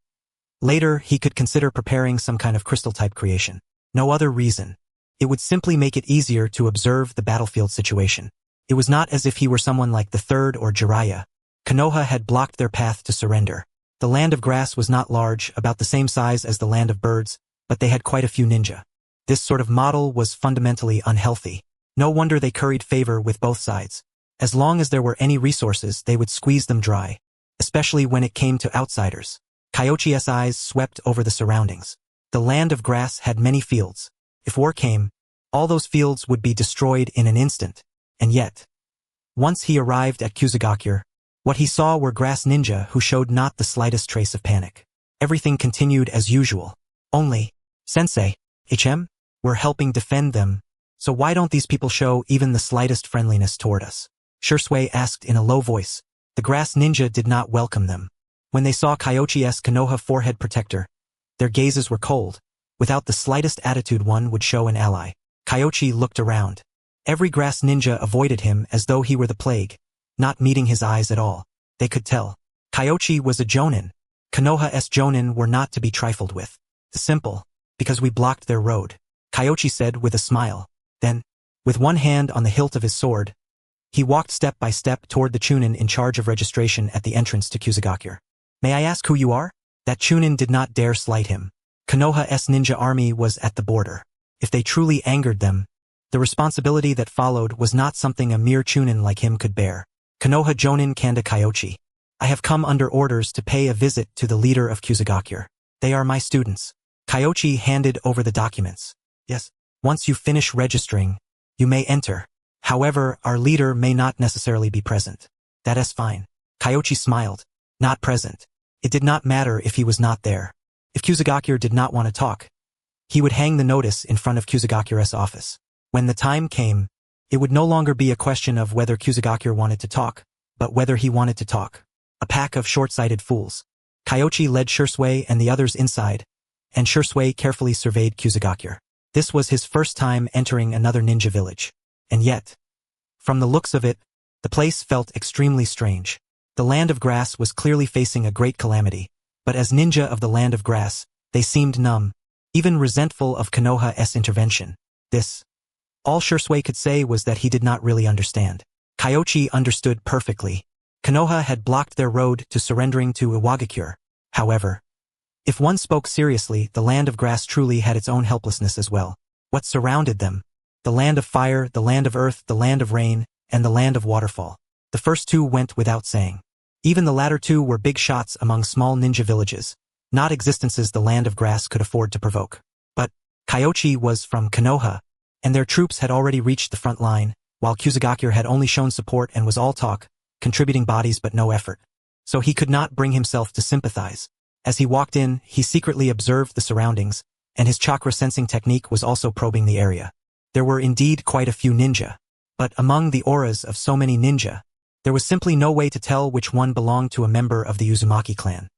Later, he could consider preparing some kind of crystal-type creation. No other reason. It would simply make it easier to observe the battlefield situation. It was not as if he were someone like the third or Jiraiya. Konoha had blocked their path to surrender. The Land of Grass was not large, about the same size as the Land of Birds, but they had quite a few ninja. This sort of model was fundamentally unhealthy. No wonder they curried favor with both sides. As long as there were any resources, they would squeeze them dry, especially when it came to outsiders. Kyoichi's eyes swept over the surroundings. The Land of Grass had many fields. If war came, all those fields would be destroyed in an instant. And yet, once he arrived at Kuzugakure, what he saw were grass ninja who showed not the slightest trace of panic. Everything continued as usual. Only, "Sensei, we're helping defend them, so why don't these people show even the slightest friendliness toward us?" Shisui asked in a low voice. The grass ninja did not welcome them. When they saw Kyoichi's Konoha forehead protector, their gazes were cold. Without the slightest attitude one would show an ally. Kyoichi looked around. Every grass ninja avoided him as though he were the plague, not meeting his eyes at all. They could tell. Kyoichi was a jonin. Konoha's jonin were not to be trifled with. Simple, because we blocked their road, Kyoichi said with a smile. Then, with one hand on the hilt of his sword, he walked step by step toward the chunin in charge of registration at the entrance to Kuzugakure. "May I ask who you are?" That chunin did not dare slight him. Konoha's ninja army was at the border. If they truly angered them, the responsibility that followed was not something a mere chunin like him could bear. Konoha Jonin Kanda Kyoichi. "I have come under orders to pay a visit to the leader of Kuzugakure. They are my students." Kyoichi handed over the documents. "Yes, once you finish registering, you may enter. However, our leader may not necessarily be present." "That is fine." Kyoichi smiled. Not present. It did not matter if he was not there. If Kuzugakure did not want to talk, he would hang the notice in front of Kuzugakure's office. When the time came, it would no longer be a question of whether Kusugakure wanted to talk, but whether he wanted to talk. A pack of short-sighted fools. Kyoichi led Shisui and the others inside, and Shisui carefully surveyed Kusugakure. This was his first time entering another ninja village. And yet, from the looks of it, the place felt extremely strange. The Land of Grass was clearly facing a great calamity, but as ninja of the Land of Grass, they seemed numb, even resentful of Konoha's intervention. All Shisui could say was that he did not really understand. Kyoichi understood perfectly. Konoha had blocked their road to surrendering to Iwagakure. However, if one spoke seriously, the Land of Grass truly had its own helplessness as well. What surrounded them? The Land of Fire, the Land of Earth, the Land of Rain, and the Land of Waterfall. The first two went without saying. Even the latter two were big shots among small ninja villages, not existences the Land of Grass could afford to provoke. But Kyoichi was from Konoha, and their troops had already reached the front line, while Kusugakure had only shown support and was all talk, contributing bodies but no effort. So he could not bring himself to sympathize. As he walked in, he secretly observed the surroundings, and his chakra sensing technique was also probing the area. There were indeed quite a few ninja, but among the auras of so many ninja, there was simply no way to tell which one belonged to a member of the Uzumaki clan.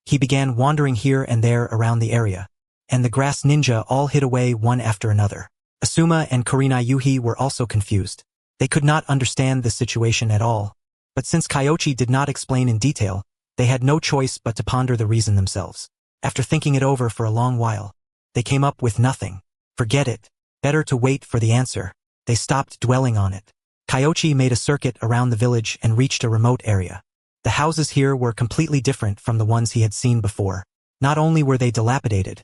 He began wandering here and there around the area, and the grass ninja all hid away one after another. Asuma and Kurenai Yuhi were also confused. They could not understand the situation at all, but since Kyoichi did not explain in detail, they had no choice but to ponder the reason themselves. After thinking it over for a long while, they came up with nothing. Forget it. Better to wait for the answer. They stopped dwelling on it. Kyoichi made a circuit around the village and reached a remote area. The houses here were completely different from the ones he had seen before. Not only were they dilapidated,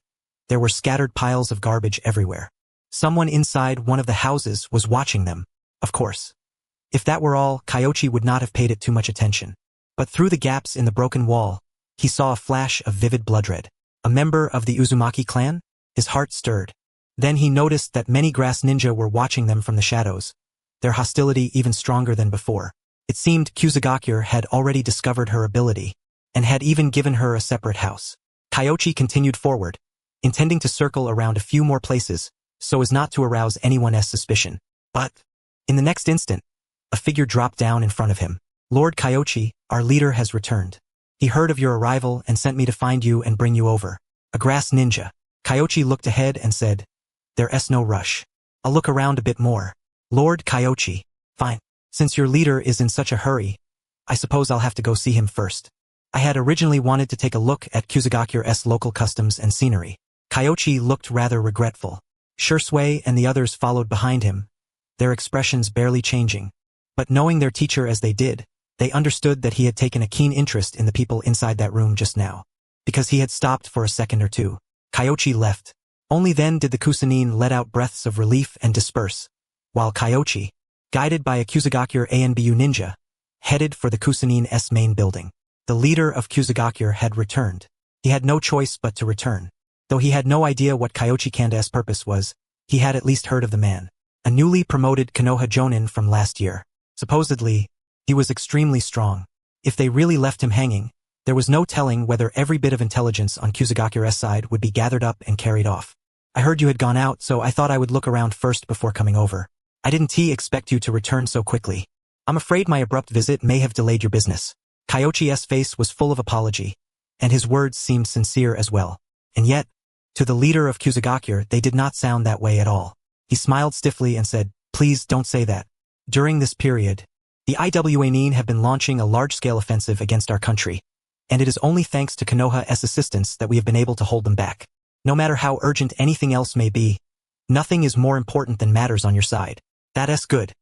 there were scattered piles of garbage everywhere. Someone inside one of the houses was watching them, of course. If that were all, Kyoichi would not have paid it too much attention. But through the gaps in the broken wall, he saw a flash of vivid blood red. A member of the Uzumaki clan? His heart stirred. Then he noticed that many grass ninja were watching them from the shadows, their hostility even stronger than before. It seemed Kusugakure had already discovered her ability, and had even given her a separate house. Kyoichi continued forward, intending to circle around a few more places, so as not to arouse anyone's suspicion. But, in the next instant, a figure dropped down in front of him. Lord Kyoichi, our leader has returned. He heard of your arrival and sent me to find you and bring you over. A grass ninja. Kyoichi looked ahead and said, "There's no rush. I'll look around a bit more." Lord Kyoichi. Fine. Since your leader is in such a hurry, I suppose I'll have to go see him first. I had originally wanted to take a look at Kusugakure's local customs and scenery. Kyoichi looked rather regretful. Shisui and the others followed behind him, their expressions barely changing. But knowing their teacher as they did, they understood that he had taken a keen interest in the people inside that room just now. Because he had stopped for a second or two. Kyoichi left. Only then did the Kusanine let out breaths of relief and disperse, while Kyoichi, guided by a Kusugakure ANBU ninja, headed for the Kusanine's main building. The leader of Kusugakure had returned. He had no choice but to return. Though he had no idea what Kyoichi Kanda's purpose was, he had at least heard of the man. A newly promoted Konoha Jonin from last year. Supposedly, he was extremely strong. If they really left him hanging, there was no telling whether every bit of intelligence on Kusugakure's side would be gathered up and carried off. I heard you had gone out, so I thought I would look around first before coming over. I didn't expect you to return so quickly. I'm afraid my abrupt visit may have delayed your business. Kyoichi's face was full of apology, and his words seemed sincere as well. And yet, to the leader of Kusugakure, they did not sound that way at all. He smiled stiffly and said, "Please don't say that. During this period, the Iwanin have been launching a large-scale offensive against our country, and it is only thanks to Konoha's assistance that we have been able to hold them back. No matter how urgent anything else may be, nothing is more important than matters on your side. That's good."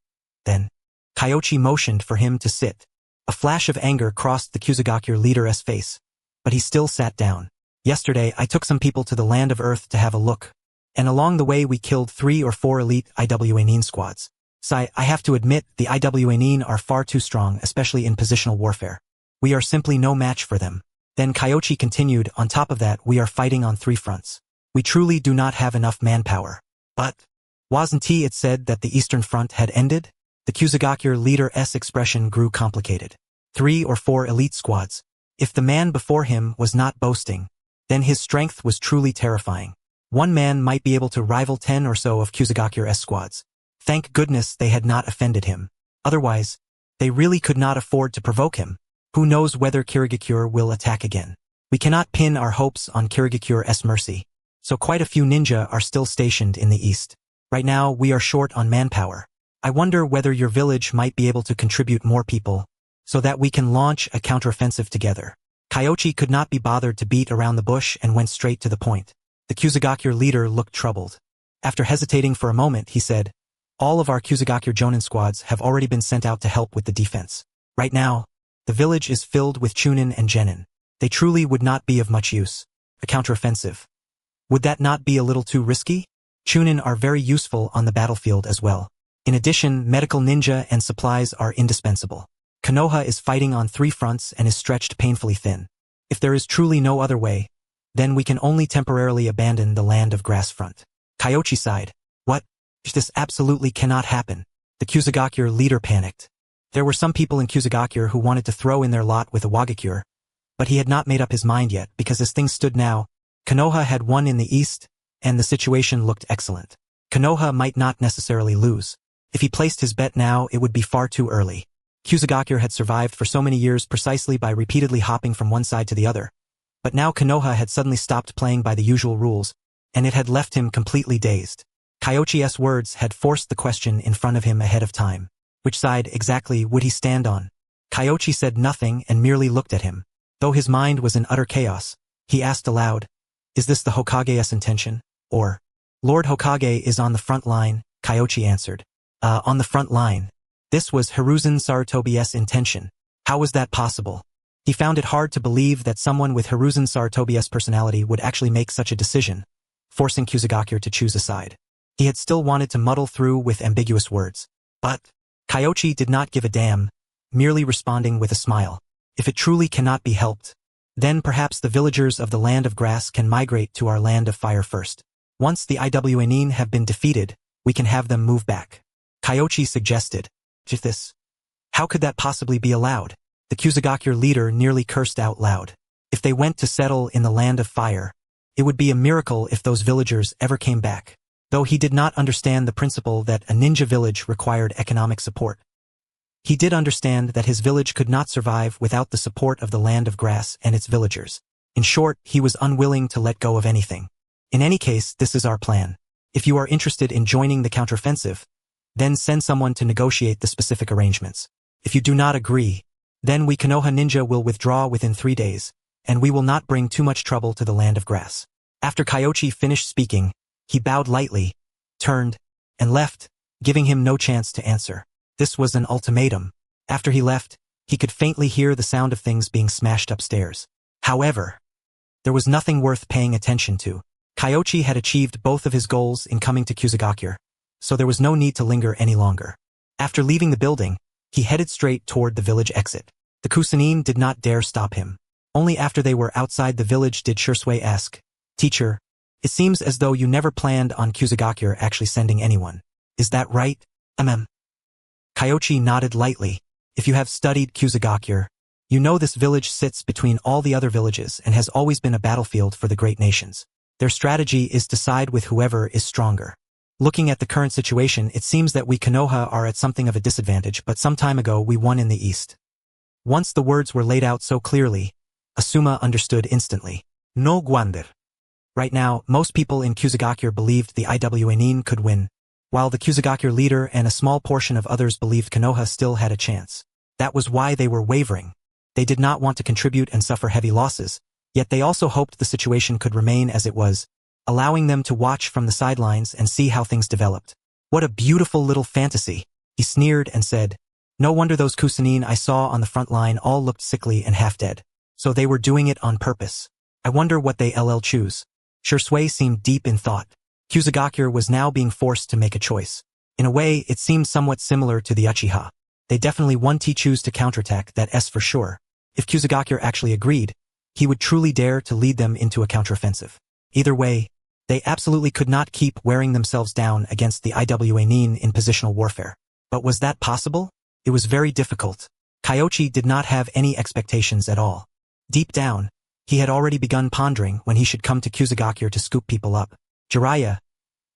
Then, Kyoichi motioned for him to sit. A flash of anger crossed the Kusugakure leader's face, but he still sat down. "Yesterday, I took some people to the Land of Earth to have a look, and along the way we killed 3 or 4 elite Iwanin squads. I have to admit, the Iwanin are far too strong, especially in positional warfare. We are simply no match for them." Then Kyoichi continued, "On top of that, we are fighting on 3 fronts. We truly do not have enough manpower." But wasn't it said that the Eastern Front had ended? The Kusugakure leader's expression grew complicated. 3 or 4 elite squads. If the man before him was not boasting, then his strength was truly terrifying. One man might be able to rival 10 or so of Kusugakure's squads. Thank goodness they had not offended him. Otherwise, they really could not afford to provoke him. Who knows whether Kirigakure will attack again. We cannot pin our hopes on Kirigukure's mercy. So quite a few ninja are still stationed in the east. Right now, we are short on manpower. I wonder whether your village might be able to contribute more people, so that we can launch a counteroffensive together. Kyoichi could not be bothered to beat around the bush and went straight to the point. The Kusugakure leader looked troubled. After hesitating for a moment, he said, all of our Kusugakure Jonin squads have already been sent out to help with the defense. Right now, the village is filled with Chunin and Genin. They truly would not be of much use. A counteroffensive. Would that not be a little too risky? Chunin are very useful on the battlefield as well. In addition, medical ninja and supplies are indispensable. Konoha is fighting on 3 fronts and is stretched painfully thin. If there is truly no other way, then we can only temporarily abandon the land of grass front. Kyoichi sighed. What? This absolutely cannot happen. The Kusugakure leader panicked. There were some people in Kusugakure who wanted to throw in their lot with Iwagakure, but he had not made up his mind yet because as things stood now, Konoha had won in the east, and the situation looked excellent. Konoha might not necessarily lose. If he placed his bet now, it would be far too early. Kusugakure had survived for so many years precisely by repeatedly hopping from one side to the other. But now Konoha had suddenly stopped playing by the usual rules, and it had left him completely dazed. Kyoichi's words had forced the question in front of him ahead of time. Which side exactly would he stand on? Kyoichi said nothing and merely looked at him. Though his mind was in utter chaos, he asked aloud, is this the Hokage's intention? Or, Lord Hokage is on the front line, Kyoichi answered. On the front line. This was Hiruzen Sarutobi's intention. How was that possible? He found it hard to believe that someone with Hiruzen Sarutobi's personality would actually make such a decision, forcing Kusugakure to choose a side. He had still wanted to muddle through with ambiguous words. But Kyoichi did not give a damn, merely responding with a smile. If it truly cannot be helped, then perhaps the villagers of the land of grass can migrate to our land of fire first. Once the Iwanin have been defeated, we can have them move back. Kyoichi suggested. This. How could that possibly be allowed? The Kusugakure leader nearly cursed out loud. If they went to settle in the land of fire, it would be a miracle if those villagers ever came back. Though he did not understand the principle that a ninja village required economic support. He did understand that his village could not survive without the support of the land of grass and its villagers. In short, he was unwilling to let go of anything. In any case, this is our plan. If you are interested in joining the counteroffensive, then send someone to negotiate the specific arrangements. If you do not agree, then we Konoha ninja will withdraw within 3 days, and we will not bring too much trouble to the land of grass. After Kyoichi finished speaking, he bowed lightly, turned, and left, giving him no chance to answer. This was an ultimatum. After he left, he could faintly hear the sound of things being smashed upstairs. However, there was nothing worth paying attention to. Kyoichi had achieved both of his goals in coming to Kusugakure, so there was no need to linger any longer. After leaving the building, he headed straight toward the village exit. The Kusanin did not dare stop him. Only after they were outside the village did Shisui ask, Teacher, it seems as though you never planned on Kusugakure actually sending anyone. Is that right? Kyoichi nodded lightly. If you have studied Kusugakure, you know this village sits between all the other villages and has always been a battlefield for the great nations. Their strategy is to side with whoever is stronger. Looking at the current situation, it seems that we Konoha are at something of a disadvantage, but some time ago we won in the east. Once the words were laid out so clearly, Asuma understood instantly. No wonder. Right now, most people in Kusugakure believed the Iwanin could win, while the Kusugakure leader and a small portion of others believed Konoha still had a chance. That was why they were wavering. They did not want to contribute and suffer heavy losses, yet they also hoped the situation could remain as it was, allowing them to watch from the sidelines and see how things developed. What a beautiful little fantasy, he sneered and said. No wonder those Kusanin I saw on the front line all looked sickly and half dead. So they were doing it on purpose. I wonder what they choose. Shisui seemed deep in thought. Kusugakure was now being forced to make a choice. In a way, it seemed somewhat similar to the Uchiha. They definitely want to choose to counterattack, that is for sure. If Kusugakure actually agreed, he would truly dare to lead them into a counteroffensive. Either way, they absolutely could not keep wearing themselves down against the Iwanin in positional warfare. But was that possible? It was very difficult. Kyoichi did not have any expectations at all. Deep down, he had already begun pondering when he should come to Kusugakure to scoop people up. Jiraiya,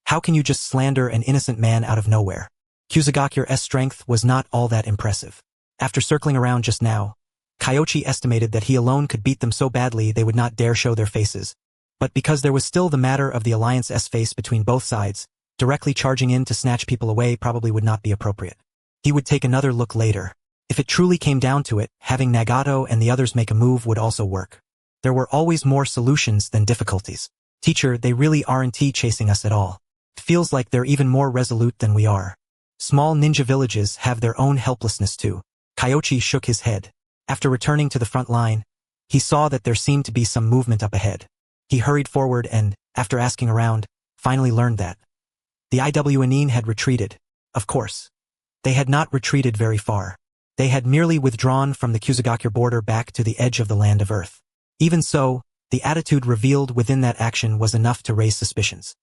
how can you just slander an innocent man out of nowhere? Kusagakure's strength was not all that impressive. After circling around just now, Kyoichi estimated that he alone could beat them so badly they would not dare show their faces. But because there was still the matter of the Alliance's face between both sides, directly charging in to snatch people away probably would not be appropriate. He would take another look later. If it truly came down to it, having Nagato and the others make a move would also work. There were always more solutions than difficulties. Teacher, they really aren't chasing us at all. It feels like they're even more resolute than we are. Small ninja villages have their own helplessness too. Kyoichi shook his head. After returning to the front line, he saw that there seemed to be some movement up ahead. He hurried forward and, after asking around, finally learned that the Iwnin had retreated. Of course. They had not retreated very far. They had merely withdrawn from the Kusagakure border back to the edge of the land of Earth. Even so, the attitude revealed within that action was enough to raise suspicions.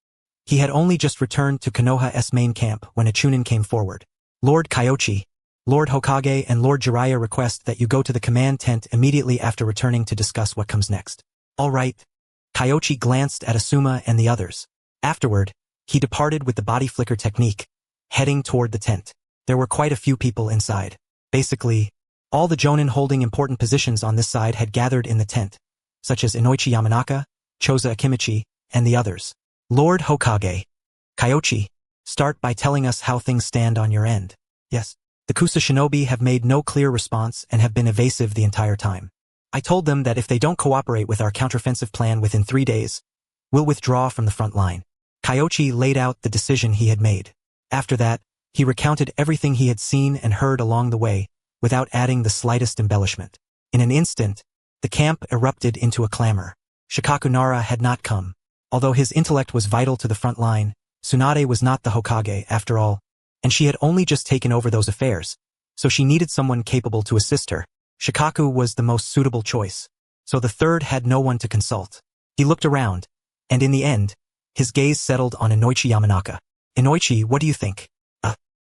He had only just returned to Konoha's main camp when a Chunin came forward. Lord Kyoichi, Lord Hokage and Lord Jiraiya request that you go to the command tent immediately after returning to discuss what comes next. All right. Kyoichi glanced at Asuma and the others. Afterward, he departed with the body flicker technique, heading toward the tent. There were quite a few people inside. Basically, all the jonin holding important positions on this side had gathered in the tent, such as Inoichi Yamanaka, Choza Akimichi, and the others. Lord Hokage. Kyoichi, start by telling us how things stand on your end. Yes. The Kusa shinobi have made no clear response and have been evasive the entire time. I told them that if they don't cooperate with our counteroffensive plan within 3 days, we'll withdraw from the front line. Kyoichi laid out the decision he had made. After that, he recounted everything he had seen and heard along the way, without adding the slightest embellishment. In an instant, the camp erupted into a clamor. Shikaku Nara had not come. Although his intellect was vital to the front line, Tsunade was not the Hokage, after all, and she had only just taken over those affairs, so she needed someone capable to assist her. Shikaku was the most suitable choice, so the third had no one to consult. He looked around, and in the end, his gaze settled on Inoichi Yamanaka. Inoichi, what do you think?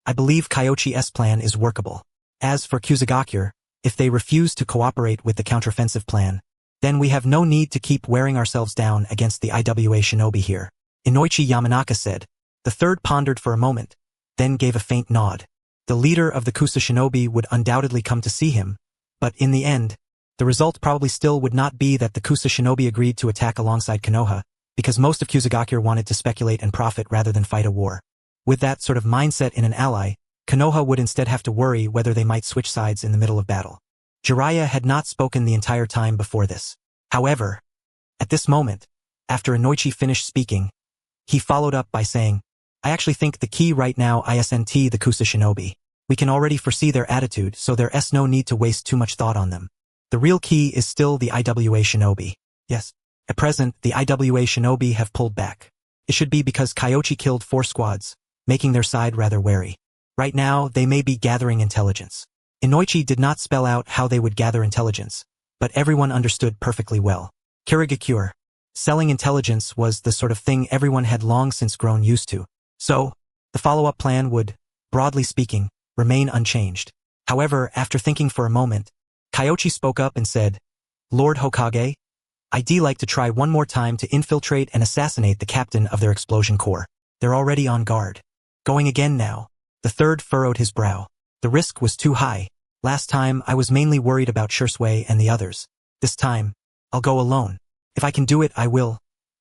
I believe Kyoichi's plan is workable. As for Kusagakure, if they refuse to cooperate with the counteroffensive plan, then we have no need to keep wearing ourselves down against the Iwa shinobi here. Inoichi Yamanaka said. The third pondered for a moment, then gave a faint nod. The leader of the Kusa shinobi would undoubtedly come to see him, but in the end, the result probably still would not be that the Kusa shinobi agreed to attack alongside Konoha, because most of Kusagakure wanted to speculate and profit rather than fight a war. With that sort of mindset in an ally, Konoha would instead have to worry whether they might switch sides in the middle of battle. Jiraiya had not spoken the entire time before this. However, at this moment, after Inoichi finished speaking, he followed up by saying, I actually think the key right now isn't the Kusa shinobi. We can already foresee their attitude, so there's no need to waste too much thought on them. The real key is still the Iwa shinobi. Yes. At present, the Iwa shinobi have pulled back. It should be because Kyoichi killed 4 squads, making their side rather wary. Right now, they may be gathering intelligence. Inoichi did not spell out how they would gather intelligence, but everyone understood perfectly well. Kirigakure. Selling intelligence was the sort of thing everyone had long since grown used to. So, the follow-up plan would, broadly speaking, remain unchanged. However, after thinking for a moment, Kyoichi spoke up and said, Lord Hokage, I'd like to try one more time to infiltrate and assassinate the captain of their explosion corps. They're already on guard. Going again now. The third furrowed his brow. The risk was too high. Last time, I was mainly worried about Shisui and the others. This time, I'll go alone. If I can do it, I will.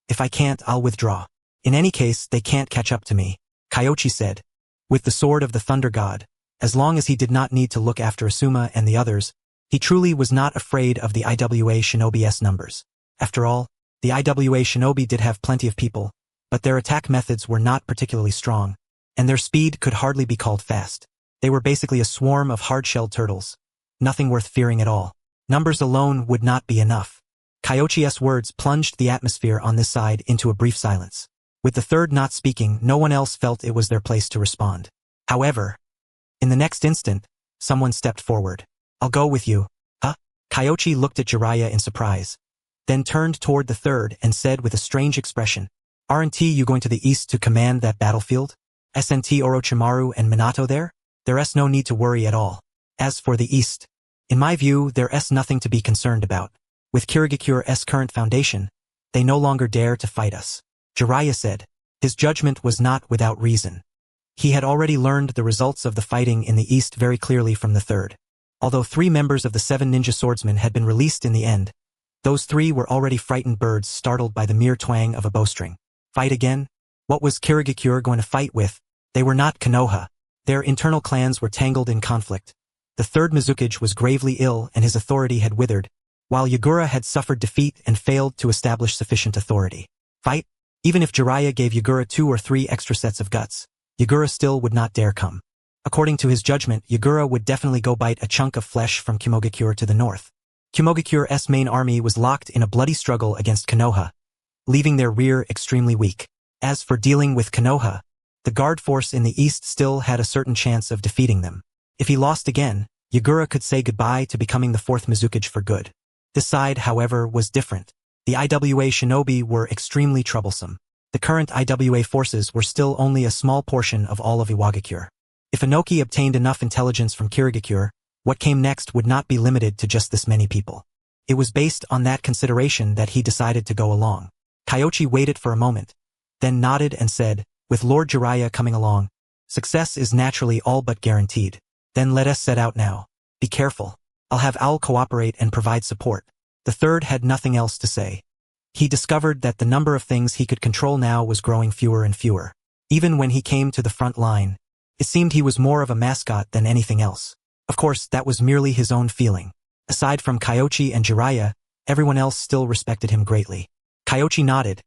If I can't, I'll withdraw. In any case, they can't catch up to me, Kyoichi said. With the sword of the Thunder God, as long as he did not need to look after Asuma and the others, he truly was not afraid of the Iwa shinobi's numbers. After all, the Iwa shinobi did have plenty of people, but their attack methods were not particularly strong, and their speed could hardly be called fast. They were basically a swarm of hard-shelled turtles. Nothing worth fearing at all. Numbers alone would not be enough. Kyoichi's words plunged the atmosphere on this side into a brief silence. With the third not speaking, no one else felt it was their place to respond. However, in the next instant, someone stepped forward. I'll go with you. Huh? Kyoichi looked at Jiraiya in surprise, then turned toward the third and said with a strange expression, Aren't you going to the east to command that battlefield? Isn't Orochimaru and Minato there? There's no need to worry at all. As for the east, in my view, there's nothing to be concerned about. With Kirigakure's current foundation, they no longer dare to fight us. Jiraiya said. His judgment was not without reason. He had already learned the results of the fighting in the East very clearly from the third. Although 3 members of the 7 ninja swordsmen had been released in the end, those 3 were already frightened birds startled by the mere twang of a bowstring. Fight again? What was Kirigakure going to fight with? They were not Konoha. Their internal clans were tangled in conflict. The third Mizukage was gravely ill and his authority had withered, while Yagura had suffered defeat and failed to establish sufficient authority. Fight? Even if Jiraiya gave Yagura 2 or 3 extra sets of guts, Yagura still would not dare come. According to his judgment, Yagura would definitely go bite a chunk of flesh from Kumogakure to the north. Kumogakure's main army was locked in a bloody struggle against Konoha, leaving their rear extremely weak. As for dealing with Konoha, the guard force in the east still had a certain chance of defeating them. If he lost again, Yagura could say goodbye to becoming the 4th Mizukage for good. This side, however, was different. The IWA shinobi were extremely troublesome. The current IWA forces were still only a small portion of all of Iwagakure. If Inoki obtained enough intelligence from Kirigakure, what came next would not be limited to just this many people. It was based on that consideration that he decided to go along. Kyoichi waited for a moment, then nodded and said, with Lord Jiraiya coming along, success is naturally all but guaranteed. Then let us set out now. Be careful. I'll have Owl cooperate and provide support. The third had nothing else to say. He discovered that the number of things he could control now was growing fewer and fewer. Even when he came to the front line, it seemed he was more of a mascot than anything else. Of course, that was merely his own feeling. Aside from Kyoichi and Jiraiya, everyone else still respected him greatly. Kyoichi nodded,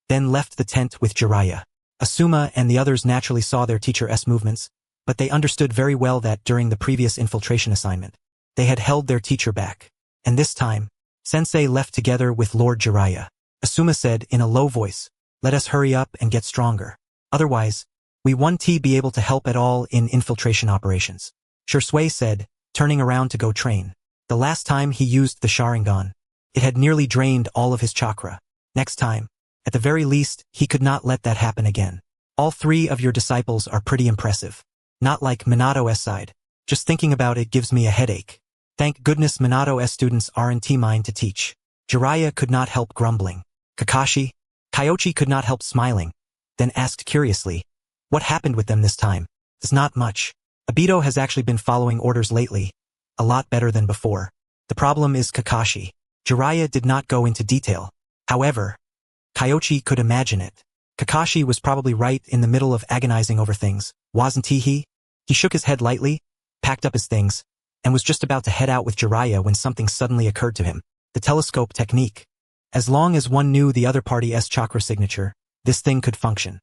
then left the tent with Jiraiya. Asuma and the others naturally saw their teacher's movements, but they understood very well that during the previous infiltration assignment, they had held their teacher back. And this time, Sensei left together with Lord Jiraiya. Asuma said in a low voice, "Let us hurry up and get stronger. Otherwise, we won't be able to help at all in infiltration operations." Shisui said, turning around to go train. The last time he used the Sharingan, it had nearly drained all of his chakra. Next time, at the very least, he could not let that happen again. All 3 of your disciples are pretty impressive. Not like Minato's side. Just thinking about it gives me a headache. Thank goodness Minato's students aren't mine to teach. Jiraiya could not help grumbling. Kyoichi could not help smiling, then asked curiously, what happened with them this time? It's not much. Obito has actually been following orders lately. A lot better than before. The problem is Kakashi. Jiraiya did not go into detail. However, Kyoichi could imagine it. Kakashi was probably right in the middle of agonizing over things, wasn't he? He shook his head lightly, packed up his things, and was just about to head out with Jiraiya when something suddenly occurred to him. The telescope technique. As long as one knew the other party's chakra signature, this thing could function.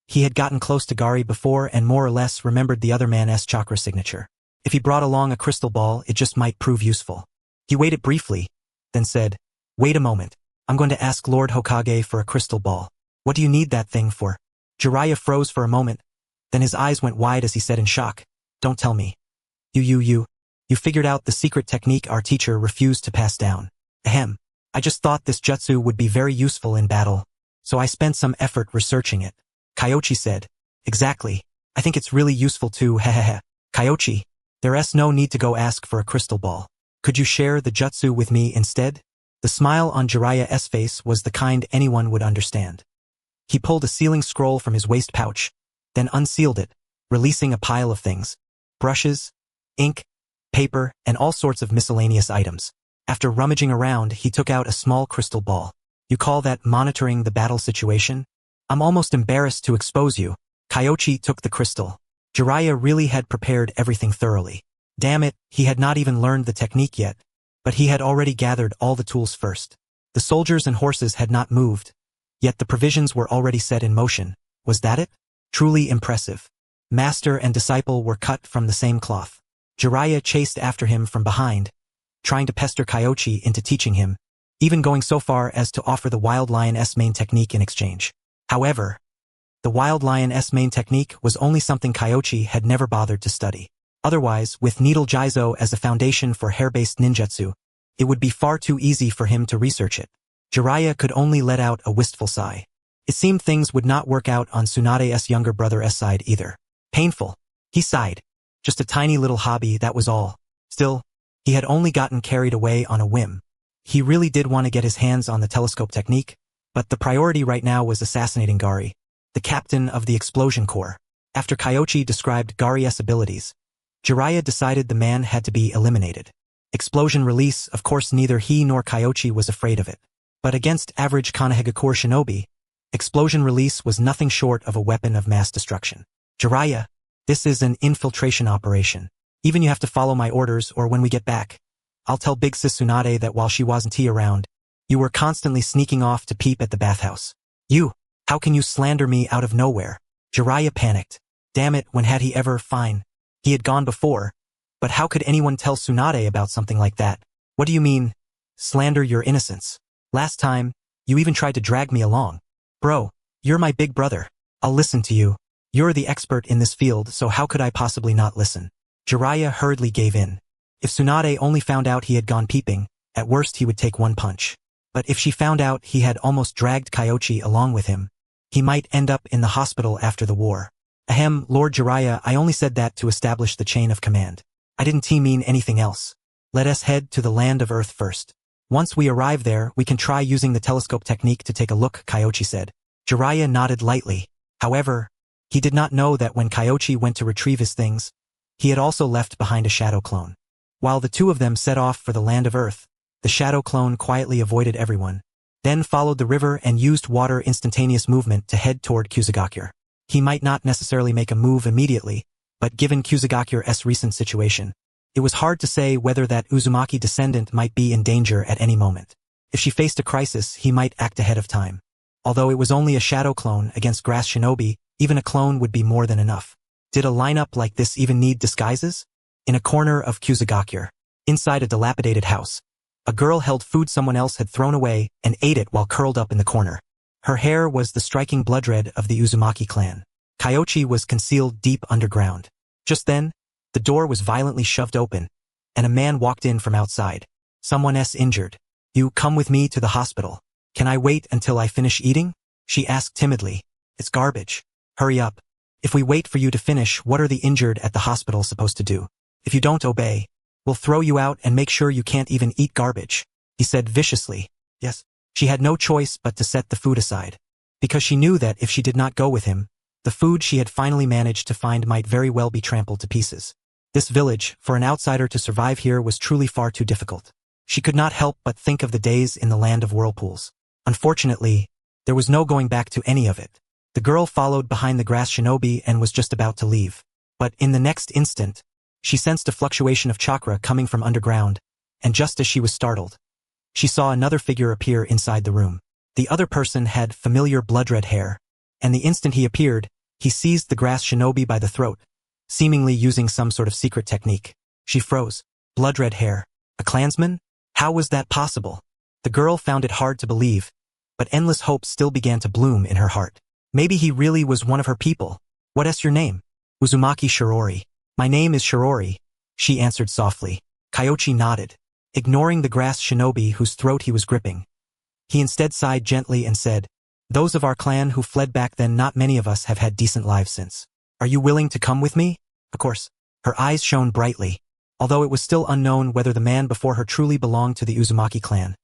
He had gotten close to Gari before and more or less remembered the other man's chakra signature. If he brought along a crystal ball, it just might prove useful. He waited briefly, then said, "Wait a moment. I'm going to ask Lord Hokage for a crystal ball. What do you need that thing for?" Jiraiya froze for a moment, then his eyes went wide as he said in shock, "Don't tell me. You figured out the secret technique our teacher refused to pass down." Ahem. "I just thought this jutsu would be very useful in battle, so I spent some effort researching it." Kyoichi said, "Exactly. I think it's really useful too, hehehe." "Kyoichi, there's no need to go ask for a crystal ball. Could you share the jutsu with me instead?" The smile on Jiraiya's face was the kind anyone would understand. He pulled a sealing scroll from his waist pouch, then unsealed it, releasing a pile of things. Brushes, ink, paper, and all sorts of miscellaneous items. After rummaging around, he took out a small crystal ball. "You call that monitoring the battle situation? I'm almost embarrassed to expose you." Kyoichi took the crystal. Jiraiya really had prepared everything thoroughly. Damn it, he had not even learned the technique yet, but he had already gathered all the tools first. The soldiers and horses had not moved, yet the provisions were already set in motion. Was that it? Truly impressive. Master and disciple were cut from the same cloth. Jiraiya chased after him from behind, trying to pester Kyoichi into teaching him, even going so far as to offer the Wild Lion's main technique in exchange. However, the Wild Lion's main technique was only something Kyoichi had never bothered to study. Otherwise, with Needle Jizo as a foundation for hair-based ninjutsu, it would be far too easy for him to research it. Jiraiya could only let out a wistful sigh. It seemed things would not work out on Tsunade's younger brother's side either. Painful. He sighed. Just a tiny little hobby, that was all. Still, he had only gotten carried away on a whim. He really did want to get his hands on the telescope technique, but the priority right now was assassinating Gari, the captain of the explosion corps. After Kyoichi described Gari's abilities, Jiraiya decided the man had to be eliminated. Explosion release, of course neither he nor Kyoichi was afraid of it. But against average Konohagakure shinobi, explosion release was nothing short of a weapon of mass destruction. Jiraiya, this is an infiltration operation. Even you have to follow my orders, or when we get back, I'll tell Big Sis Tsunade that while she wasn't around, you were constantly sneaking off to peep at the bathhouse. You, how can you slander me out of nowhere? Jiraiya panicked. Damn it, when had he ever? Fine. He had gone before, but how could anyone tell Tsunade about something like that? What do you mean, slander your innocence? Last time, you even tried to drag me along. Bro, you're my big brother. I'll listen to you. You're the expert in this field, so how could I possibly not listen? Jiraiya hurriedly gave in. If Tsunade only found out he had gone peeping, at worst he would take one punch. But if she found out he had almost dragged Kyoichi along with him, he might end up in the hospital after the war. Ahem, Lord Jiraiya, I only said that to establish the chain of command. I didn't mean anything else. Let us head to the land of Earth first. Once we arrive there, we can try using the telescope technique to take a look, Kyoichi said. Jiraiya nodded lightly. However, he did not know that when Kyoichi went to retrieve his things, he had also left behind a shadow clone. While the two of them set off for the land of Earth, the shadow clone quietly avoided everyone, then followed the river and used water instantaneous movement to head toward Kusagakure. He might not necessarily make a move immediately, but given Kusugakure's recent situation, it was hard to say whether that Uzumaki descendant might be in danger at any moment. If she faced a crisis, he might act ahead of time. Although it was only a shadow clone against grass shinobi, even a clone would be more than enough. Did a lineup like this even need disguises? In a corner of Kusagakure, inside a dilapidated house, a girl held food someone else had thrown away and ate it while curled up in the corner. Her hair was the striking blood red of the Uzumaki clan. Kyoichi was concealed deep underground. Just then, the door was violently shoved open, and a man walked in from outside. Someone's injured. You come with me to the hospital. Can I wait until I finish eating? She asked timidly. It's garbage. Hurry up. If we wait for you to finish, what are the injured at the hospital supposed to do? If you don't obey, we'll throw you out and make sure you can't even eat garbage, he said viciously. Yes. She had no choice but to set the food aside, because she knew that if she did not go with him, the food she had finally managed to find might very well be trampled to pieces. This village, for an outsider to survive here, was truly far too difficult. She could not help but think of the days in the land of whirlpools. Unfortunately, there was no going back to any of it. The girl followed behind the grass shinobi and was just about to leave. But in the next instant, she sensed a fluctuation of chakra coming from underground, and just as she was startled, she saw another figure appear inside the room. The other person had familiar blood-red hair, and the instant he appeared, he seized the grass shinobi by the throat, seemingly using some sort of secret technique. She froze. Blood-red hair. A clansman? How was that possible? The girl found it hard to believe, but endless hope still began to bloom in her heart. Maybe he really was one of her people. What's your name? Uzumaki Shirori. My name is Shirori, she answered softly. Kyoichi nodded, ignoring the grass shinobi whose throat he was gripping. He instead sighed gently and said, Those of our clan who fled back then, not many of us have had decent lives since. Are you willing to come with me? Of course. Her eyes shone brightly, although it was still unknown whether the man before her truly belonged to the Uzumaki clan.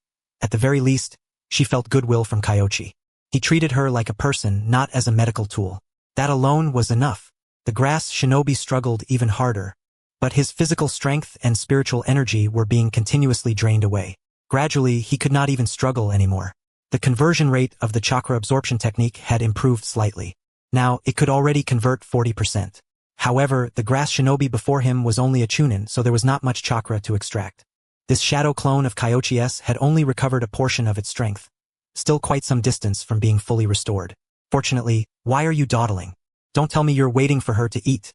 At the very least, she felt goodwill from Kyoichi. He treated her like a person, not as a medical tool. That alone was enough. The grass shinobi struggled even harder, but his physical strength and spiritual energy were being continuously drained away. Gradually, he could not even struggle anymore. The conversion rate of the chakra absorption technique had improved slightly. Now, it could already convert 40%. However, the grass shinobi before him was only a chunin, so there was not much chakra to extract. This shadow clone of Kyoichi's had only recovered a portion of its strength, still quite some distance from being fully restored. Fortunately, why are you dawdling? Don't tell me you're waiting for her to eat.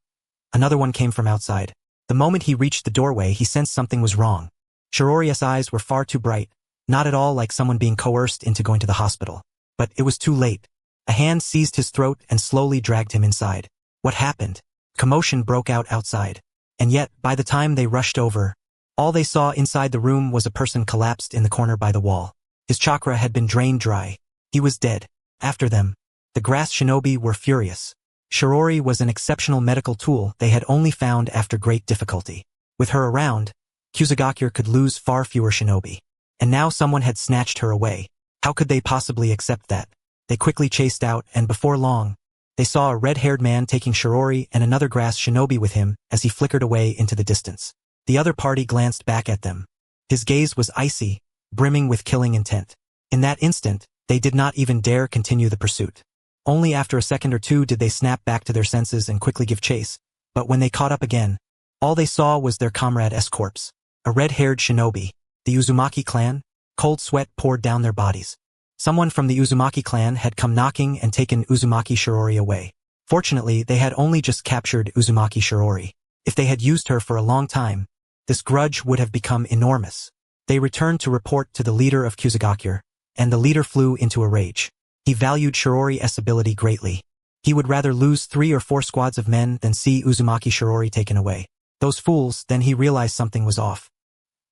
Another one came from outside. The moment he reached the doorway, he sensed something was wrong. Shirori's eyes were far too bright, not at all like someone being coerced into going to the hospital. But it was too late. A hand seized his throat and slowly dragged him inside. What happened? Commotion broke out outside. And yet, by the time they rushed over, all they saw inside the room was a person collapsed in the corner by the wall. His chakra had been drained dry. He was dead. After them, the grass shinobi were furious. Shirori was an exceptional medical tool they had only found after great difficulty. With her around, Kusagakure could lose far fewer shinobi. And now someone had snatched her away. How could they possibly accept that? They quickly chased out, and before long, They saw a red-haired man taking Shirori and another grass shinobi with him as he flickered away into the distance. The other party glanced back at them. His gaze was icy, brimming with killing intent. In that instant, they did not even dare continue the pursuit. Only after a second or two did they snap back to their senses and quickly give chase, but when they caught up again, all they saw was their comrade's corpse. A red-haired shinobi. The Uzumaki clan? Cold sweat poured down their bodies. Someone from the Uzumaki clan had come knocking and taken Uzumaki Shirori away. Fortunately, they had only just captured Uzumaki Shirori. If they had used her for a long time, this grudge would have become enormous. They returned to report to the leader of Kusagakure, and the leader flew into a rage. He valued Shirori's ability greatly. He would rather lose 3 or 4 squads of men than see Uzumaki Shirori taken away. Those fools. Then he realized something was off.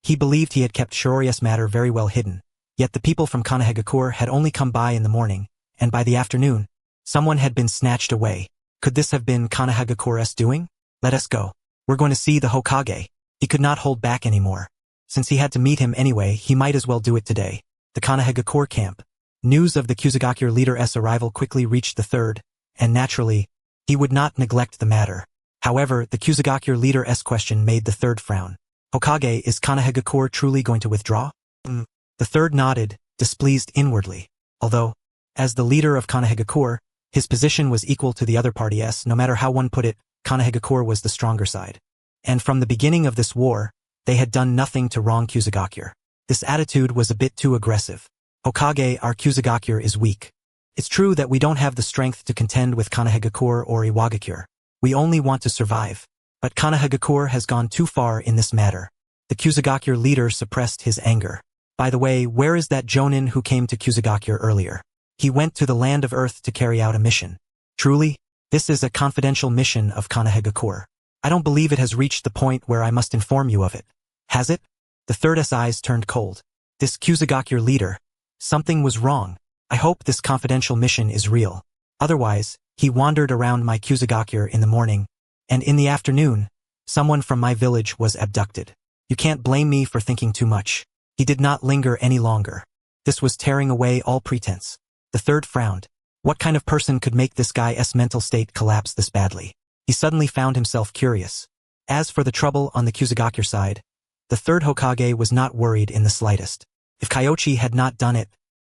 He believed he had kept Shirori's matter very well hidden, yet the people from Konoha had only come by in the morning, and by the afternoon, someone had been snatched away. Could this have been Konoha's doing? Let us go. We're going to see the Hokage. He could not hold back anymore. Since he had to meet him anyway, he might as well do it today. The Konoha camp. News of the Kusagakure leader's arrival quickly reached the third, and naturally, he would not neglect the matter. However, the Kusagakure leader's question made the third frown. Hokage, is Konoha truly going to withdraw? The third nodded, displeased inwardly. Although, as the leader of Konoha, his position was equal to the other party's. No matter how one put it, Konoha was the stronger side. And from the beginning of this war, they had done nothing to wrong Kusagakure. This attitude was a bit too aggressive. Hokage, our Kusagakure is weak. It's true that we don't have the strength to contend with Konoha or Iwagakure. We only want to survive. But Konoha has gone too far in this matter. The Kusagakure leader suppressed his anger. By the way, where is that Jonin who came to Kusagakure earlier? He went to the land of Earth to carry out a mission. Truly, this is a confidential mission of Konoha. I don't believe it has reached the point where I must inform you of it. Has it? The third's eyes turned cold. This Kusagakure leader. Something was wrong. I hope this confidential mission is real. Otherwise, he wandered around my Kusagakure in the morning, and in the afternoon, someone from my village was abducted. You can't blame me for thinking too much. He did not linger any longer. This was tearing away all pretense. The third frowned. What kind of person could make this guy's mental state collapse this badly? He suddenly found himself curious. As for the trouble on the Kusagakure side, the third Hokage was not worried in the slightest. If Kyoichi had not done it,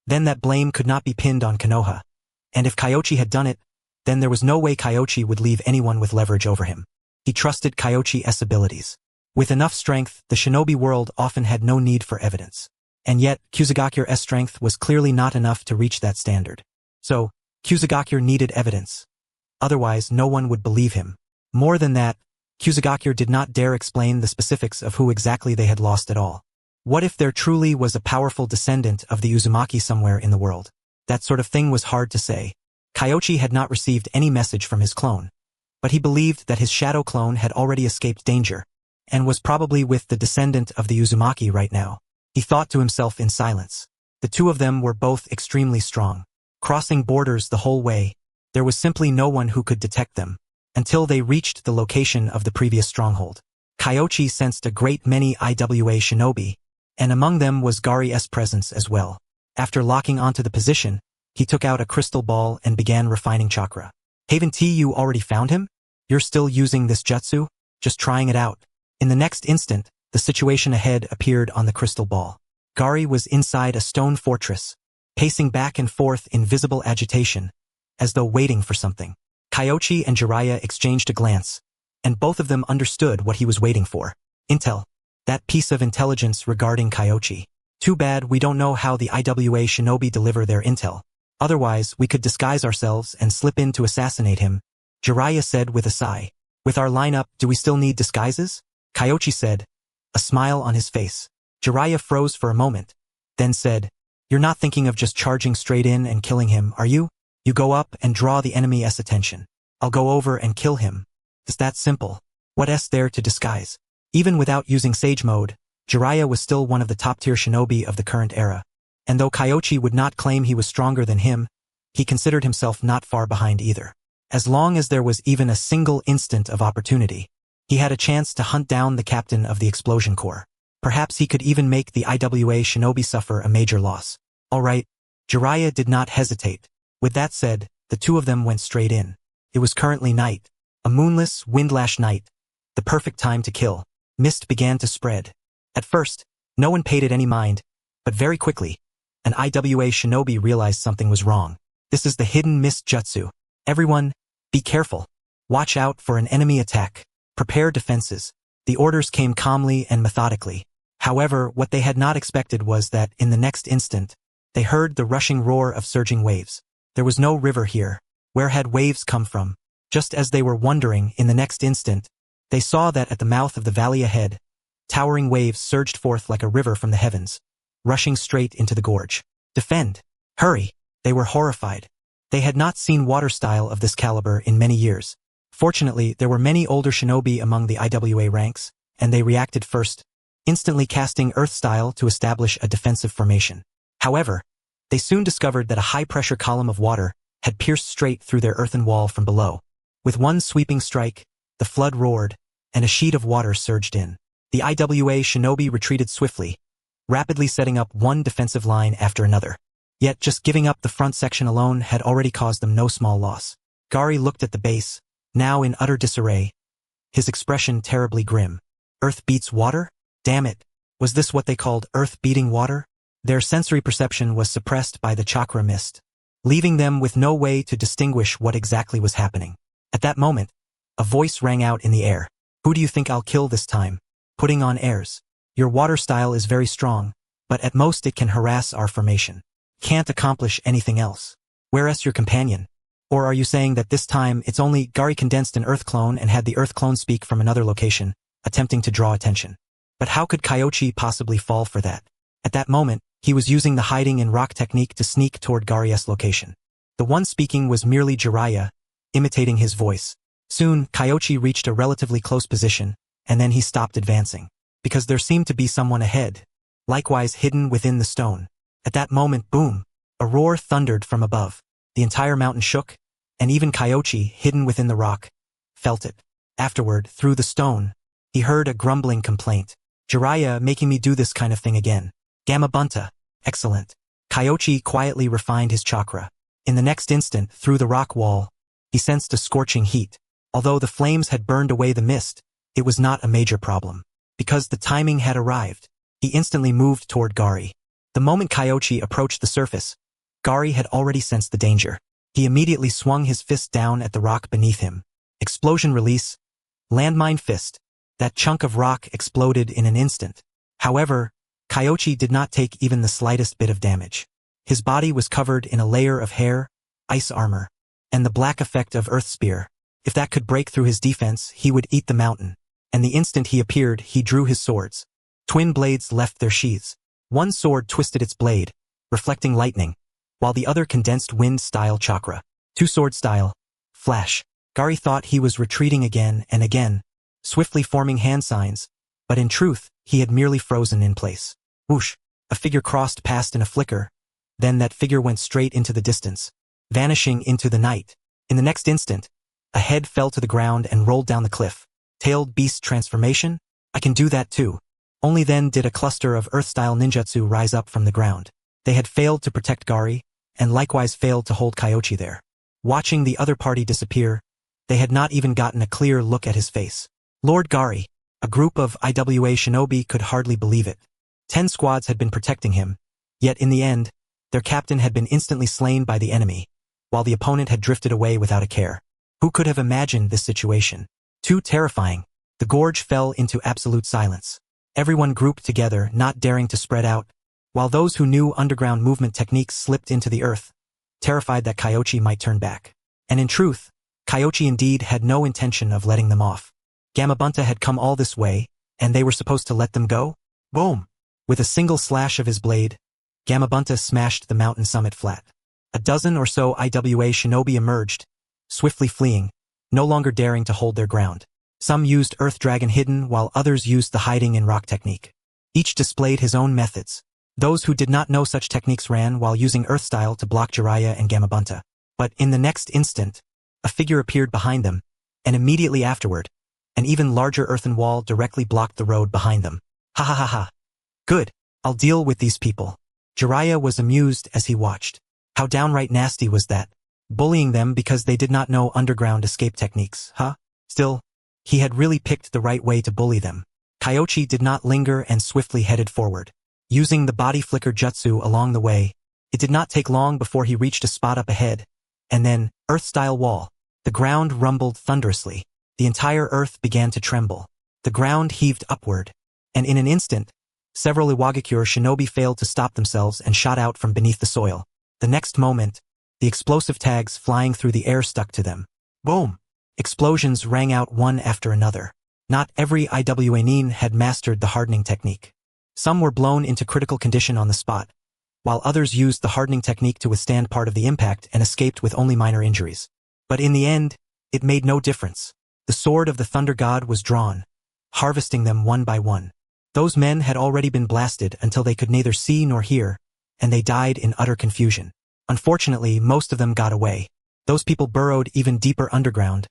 then that blame could not be pinned on Konoha. And if Kyoichi had done it, then there was no way Kyoichi would leave anyone with leverage over him. He trusted Kyoichi's abilities. With enough strength, the shinobi world often had no need for evidence. And yet, Kusagakure's strength was clearly not enough to reach that standard. So, Kusagakure needed evidence. Otherwise, no one would believe him. More than that, Kusagakure did not dare explain the specifics of who exactly they had lost at all. What if there truly was a powerful descendant of the Uzumaki somewhere in the world? That sort of thing was hard to say. Kyoichi had not received any message from his clone, but he believed that his shadow clone had already escaped danger, and was probably with the descendant of the Uzumaki right now. He thought to himself in silence. The two of them were both extremely strong. Crossing borders the whole way, there was simply no one who could detect them, until they reached the location of the previous stronghold. Kyoichi sensed a great many IWA shinobi, and among them was Gari's presence as well. After locking onto the position, he took out a crystal ball and began refining chakra. Haven't you already found him? You're still using this jutsu? Just trying it out. In the next instant, the situation ahead appeared on the crystal ball. Gari was inside a stone fortress, pacing back and forth in visible agitation, as though waiting for something. Kyoichi and Jiraiya exchanged a glance, and both of them understood what he was waiting for. Intel. That piece of intelligence regarding Kyoichi. Too bad we don't know how the IWA shinobi deliver their intel. Otherwise, we could disguise ourselves and slip in to assassinate him, Jiraiya said with a sigh. With our lineup, do we still need disguises? Kyoichi said, a smile on his face. Jiraiya froze for a moment, then said, you're not thinking of just charging straight in and killing him, are you? You go up and draw the enemy's attention. I'll go over and kill him. It's that simple. What's there to disguise? Even without using Sage Mode, Jiraiya was still one of the top-tier shinobi of the current era. And though Kyoichi would not claim he was stronger than him, he considered himself not far behind either. As long as there was even a single instant of opportunity, he had a chance to hunt down the captain of the explosion corps. Perhaps he could even make the IWA shinobi suffer a major loss. All right, Jiraiya did not hesitate. With that said, the two of them went straight in. It was currently night, a moonless, windlashed night, the perfect time to kill. Mist began to spread. At first, no one paid it any mind, but very quickly, an IWA shinobi realized something was wrong. This is the hidden mist jutsu. Everyone, be careful. Watch out for an enemy attack. Prepare defenses. The orders came calmly and methodically. However, what they had not expected was that, in the next instant, they heard the rushing roar of surging waves. There was no river here. Where had waves come from? Just as they were wondering, in the next instant, they saw that at the mouth of the valley ahead, towering waves surged forth like a river from the heavens, rushing straight into the gorge. Defend! Hurry! They were horrified. They had not seen water style of this caliber in many years. Fortunately, there were many older shinobi among the IWA ranks, and they reacted first, instantly casting earth style to establish a defensive formation. However, they soon discovered that a high-pressure column of water had pierced straight through their earthen wall from below. With one sweeping strike, the flood roared, and a sheet of water surged in. The IWA shinobi retreated swiftly, rapidly setting up one defensive line after another. Yet just giving up the front section alone had already caused them no small loss. Gari looked at the base, now in utter disarray, his expression terribly grim. Earth beats water? Damn it! Was this what they called earth-beating water? Their sensory perception was suppressed by the chakra mist, leaving them with no way to distinguish what exactly was happening. At that moment, a voice rang out in the air. Who do you think I'll kill this time? Putting on airs. Your water style is very strong, but at most it can harass our formation. Can't accomplish anything else. Whereas your companion? Or are you saying that this time it's only Gari condensed an earth clone and had the earth clone speak from another location, attempting to draw attention? But how could Kyoichi possibly fall for that? At that moment, he was using the hiding in rock technique to sneak toward Gari's location. The one speaking was merely Jiraiya, imitating his voice. Soon, Kyoichi reached a relatively close position, and then he stopped advancing, because there seemed to be someone ahead, likewise hidden within the stone. At that moment, boom! A roar thundered from above. The entire mountain shook, and even Kyoichi, hidden within the rock, felt it. Afterward, through the stone, he heard a grumbling complaint. Jiraiya making me do this kind of thing again. Gamabunta. Excellent. Kyoichi quietly refined his chakra. In the next instant, through the rock wall, he sensed a scorching heat. Although the flames had burned away the mist, it was not a major problem. Because the timing had arrived, he instantly moved toward Gari. The moment Kyoichi approached the surface, Gari had already sensed the danger. He immediately swung his fist down at the rock beneath him. Explosion release. Landmine fist. That chunk of rock exploded in an instant. However, Kyoichi did not take even the slightest bit of damage. His body was covered in a layer of hair, ice armor, and the black effect of Earth Spear. If that could break through his defense, he would eat the mountain. And the instant he appeared, he drew his swords. Twin blades left their sheaths. One sword twisted its blade, reflecting lightning, while the other condensed wind-style chakra. Two-sword style. Flash. Gari thought he was retreating again and again, swiftly forming hand signs, but in truth, he had merely frozen in place. Whoosh! A figure crossed past in a flicker, then that figure went straight into the distance, vanishing into the night. In the next instant, a head fell to the ground and rolled down the cliff. Tailed beast transformation? I can do that too. Only then did a cluster of earth-style ninjutsu rise up from the ground. They had failed to protect Gari, and likewise failed to hold Kyoichi there. Watching the other party disappear, they had not even gotten a clear look at his face. Lord Gari, a group of IWA shinobi could hardly believe it. 10 squads had been protecting him, yet in the end, their captain had been instantly slain by the enemy, while the opponent had drifted away without a care. Who could have imagined this situation? Too terrifying. The gorge fell into absolute silence. Everyone grouped together, not daring to spread out, while those who knew underground movement techniques slipped into the earth, terrified that Kyoichi might turn back. And in truth, Kyoichi indeed had no intention of letting them off. Gamabunta had come all this way, and they were supposed to let them go? Boom! With a single slash of his blade, Gamabunta smashed the mountain summit flat. A dozen or so IWA shinobi emerged, swiftly fleeing, no longer daring to hold their ground. Some used Earth Dragon Hidden while others used the hiding in rock technique. Each displayed his own methods. Those who did not know such techniques ran while using Earth Style to block Jiraiya and Gamabunta. But in the next instant, a figure appeared behind them, and immediately afterward, an even larger earthen wall directly blocked the road behind them. Ha ha ha ha. Good, I'll deal with these people. Jiraiya was amused as he watched. How downright nasty was that? bullying them because they did not know underground escape techniques, huh? Still, he had really picked the right way to bully them. Kyoichi did not linger and swiftly headed forward. Using the body flicker jutsu along the way, it did not take long before he reached a spot up ahead, and then, earth-style wall. The ground rumbled thunderously. The entire earth began to tremble. The ground heaved upward, and in an instant, several Iwagakure shinobi failed to stop themselves and shot out from beneath the soil. The next moment, the explosive tags flying through the air stuck to them. Boom! Explosions rang out one after another. Not every Iwa nin had mastered the hardening technique. Some were blown into critical condition on the spot, while others used the hardening technique to withstand part of the impact and escaped with only minor injuries. But in the end, it made no difference. The sword of the Thunder God was drawn, harvesting them one by one. Those men had already been blasted until they could neither see nor hear, and they died in utter confusion. Unfortunately, most of them got away. Those people burrowed even deeper underground,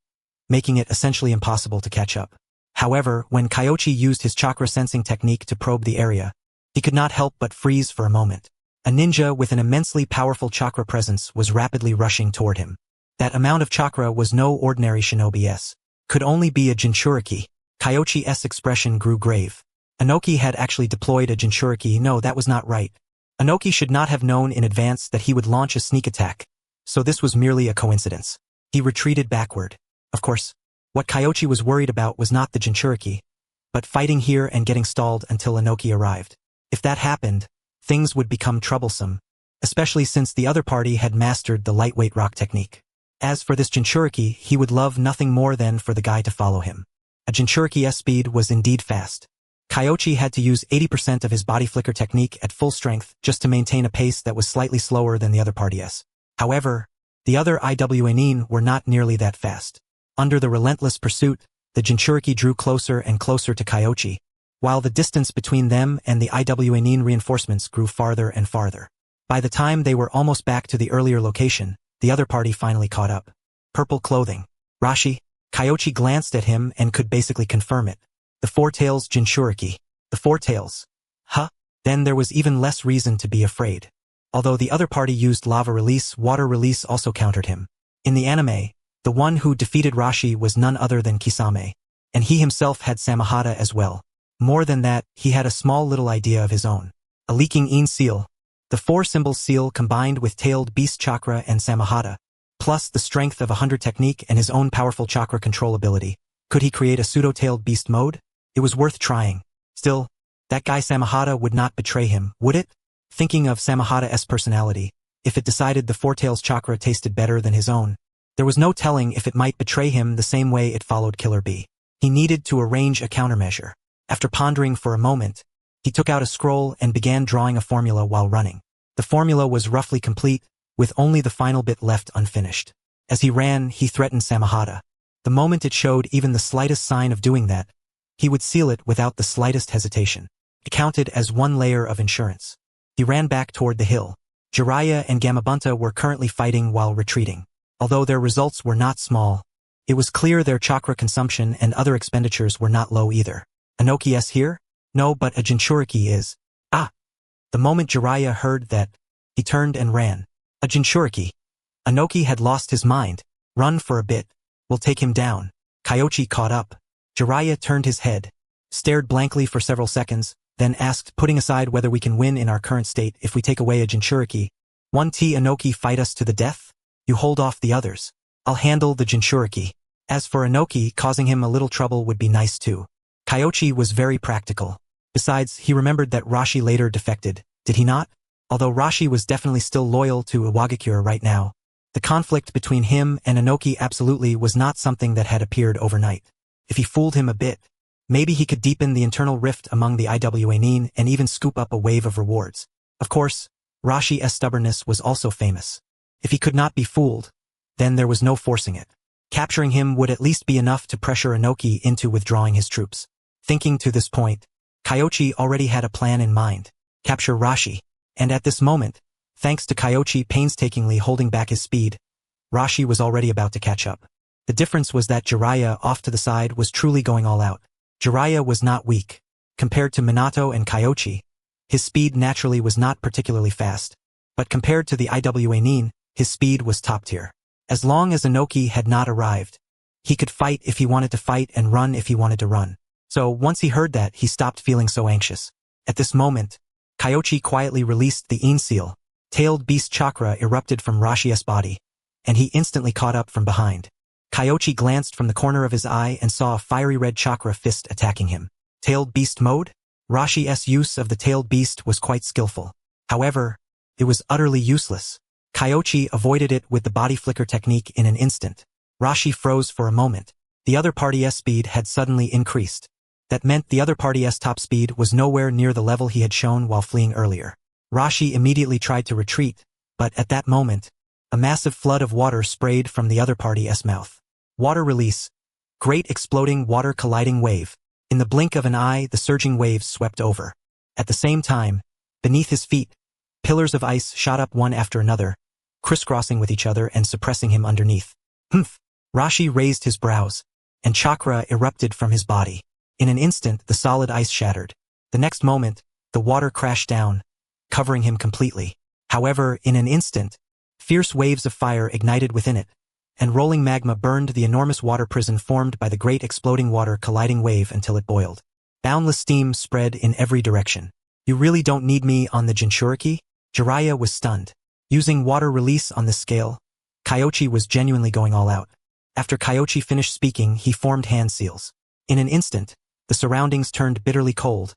making it essentially impossible to catch up. However, when Kyoichi used his chakra sensing technique to probe the area, he could not help but freeze for a moment. A ninja with an immensely powerful chakra presence was rapidly rushing toward him. That amount of chakra was no ordinary shinobi-s. Could only be a Jinchuriki. Kyoichi's expression grew grave. Inoki had actually deployed a Jinchuriki. No, that was not right. Inoki should not have known in advance that he would launch a sneak attack, so this was merely a coincidence. He retreated backward. Of course, what Kyoichi was worried about was not the Jinchuriki, but fighting here and getting stalled until Inoki arrived. If that happened, things would become troublesome, especially since the other party had mastered the lightweight rock technique. As for this Jinchuriki, he would love nothing more than for the guy to follow him. A Jinchuriki's speed was indeed fast. Kyoichi had to use 80% of his body flicker technique at full strength just to maintain a pace that was slightly slower than the other party's. However, the other Iwa nin were not nearly that fast. Under the relentless pursuit, the Jinchuriki drew closer and closer to Kyoichi, while the distance between them and the Iwa nin reinforcements grew farther and farther. By the time they were almost back to the earlier location, the other party finally caught up. Purple clothing. Rashi. Kyoichi glanced at him and could basically confirm it. The Four Tails Jinchuriki. The Four Tails. Huh? Then there was even less reason to be afraid. Although the other party used lava release, water release also countered him. In the anime, the one who defeated Rashi was none other than Kisame, and he himself had Samahata as well. More than that, he had a small little idea of his own. A leaking In seal. The four-symbol seal combined with tailed beast chakra and Samahata, plus the strength of 100 technique and his own powerful chakra control ability. Could he create a pseudo-tailed beast mode? It was worth trying. Still, that guy Samahata would not betray him, would it? Thinking of Samahata's personality, if it decided the Four Tails chakra tasted better than his own, there was no telling if it might betray him the same way it followed Killer Bee. He needed to arrange a countermeasure. After pondering for a moment, he took out a scroll and began drawing a formula while running. The formula was roughly complete, with only the final bit left unfinished. As he ran, he threatened Samahata. The moment it showed even the slightest sign of doing that, he would seal it without the slightest hesitation. It counted as one layer of insurance. He ran back toward the hill. Jiraiya and Gamabunta were currently fighting while retreating. Although their results were not small, it was clear their chakra consumption and other expenditures were not low either. Inoki's here? No, but a Jinchuriki is. Ah! The moment Jiraiya heard that, he turned and ran. A Jinchuriki. Inoki had lost his mind. Run for a bit. We'll take him down. Kyoichi caught up. Jiraiya turned his head, stared blankly for several seconds, then asked, putting aside whether we can win in our current state if we take away a Jinchuriki. One T Inoki fight us to the death? You hold off the others. I'll handle the Jinchuriki. As for Inoki, causing him a little trouble would be nice too. Kyoichi was very practical. Besides, he remembered that Rashi later defected, did he not? Although Rashi was definitely still loyal to Iwagakure right now, the conflict between him and Inoki absolutely was not something that had appeared overnight. If he fooled him a bit, maybe he could deepen the internal rift among the Iwa nin and even scoop up a wave of rewards. Of course, Rashi's stubbornness was also famous. If he could not be fooled, then there was no forcing it. Capturing him would at least be enough to pressure Inoki into withdrawing his troops. Thinking to this point, Kyoichi already had a plan in mind. Capture Rashi. And at this moment, thanks to Kyoichi painstakingly holding back his speed, Rashi was already about to catch up. The difference was that Jiraiya off to the side was truly going all out. Jiraiya was not weak. Compared to Minato and Kyoichi, his speed naturally was not particularly fast, but compared to the Iwa nin, his speed was top tier. As long as Inoki had not arrived, he could fight if he wanted to fight and run if he wanted to run. So once he heard that, he stopped feeling so anxious. At this moment, Kyoichi quietly released the Yin seal. Tailed beast chakra erupted from Rashi's body, and he instantly caught up from behind. Kyoichi glanced from the corner of his eye and saw a fiery red chakra fist attacking him. Tailed beast mode? Rashi's use of the tailed beast was quite skillful. However, it was utterly useless. Kyoichi avoided it with the body flicker technique in an instant. Rashi froze for a moment. The other party's speed had suddenly increased. That meant the other party's top speed was nowhere near the level he had shown while fleeing earlier. Rashi immediately tried to retreat, but at that moment, a massive flood of water sprayed from the other party's mouth. Water release. Great exploding water colliding wave. In the blink of an eye, the surging waves swept over. At the same time, beneath his feet, pillars of ice shot up one after another, crisscrossing with each other and suppressing him underneath. Humph! Rashi raised his brows, and chakra erupted from his body. In an instant, the solid ice shattered. The next moment, the water crashed down, covering him completely. However, in an instant, fierce waves of fire ignited within it, and rolling magma burned the enormous water prison formed by the great exploding water colliding wave until it boiled. Boundless steam spread in every direction. You really don't need me on the Jinchuriki? Jiraiya was stunned. Using water release on this scale, Kyoichi was genuinely going all out. After Kyoichi finished speaking, he formed hand seals. In an instant, the surroundings turned bitterly cold,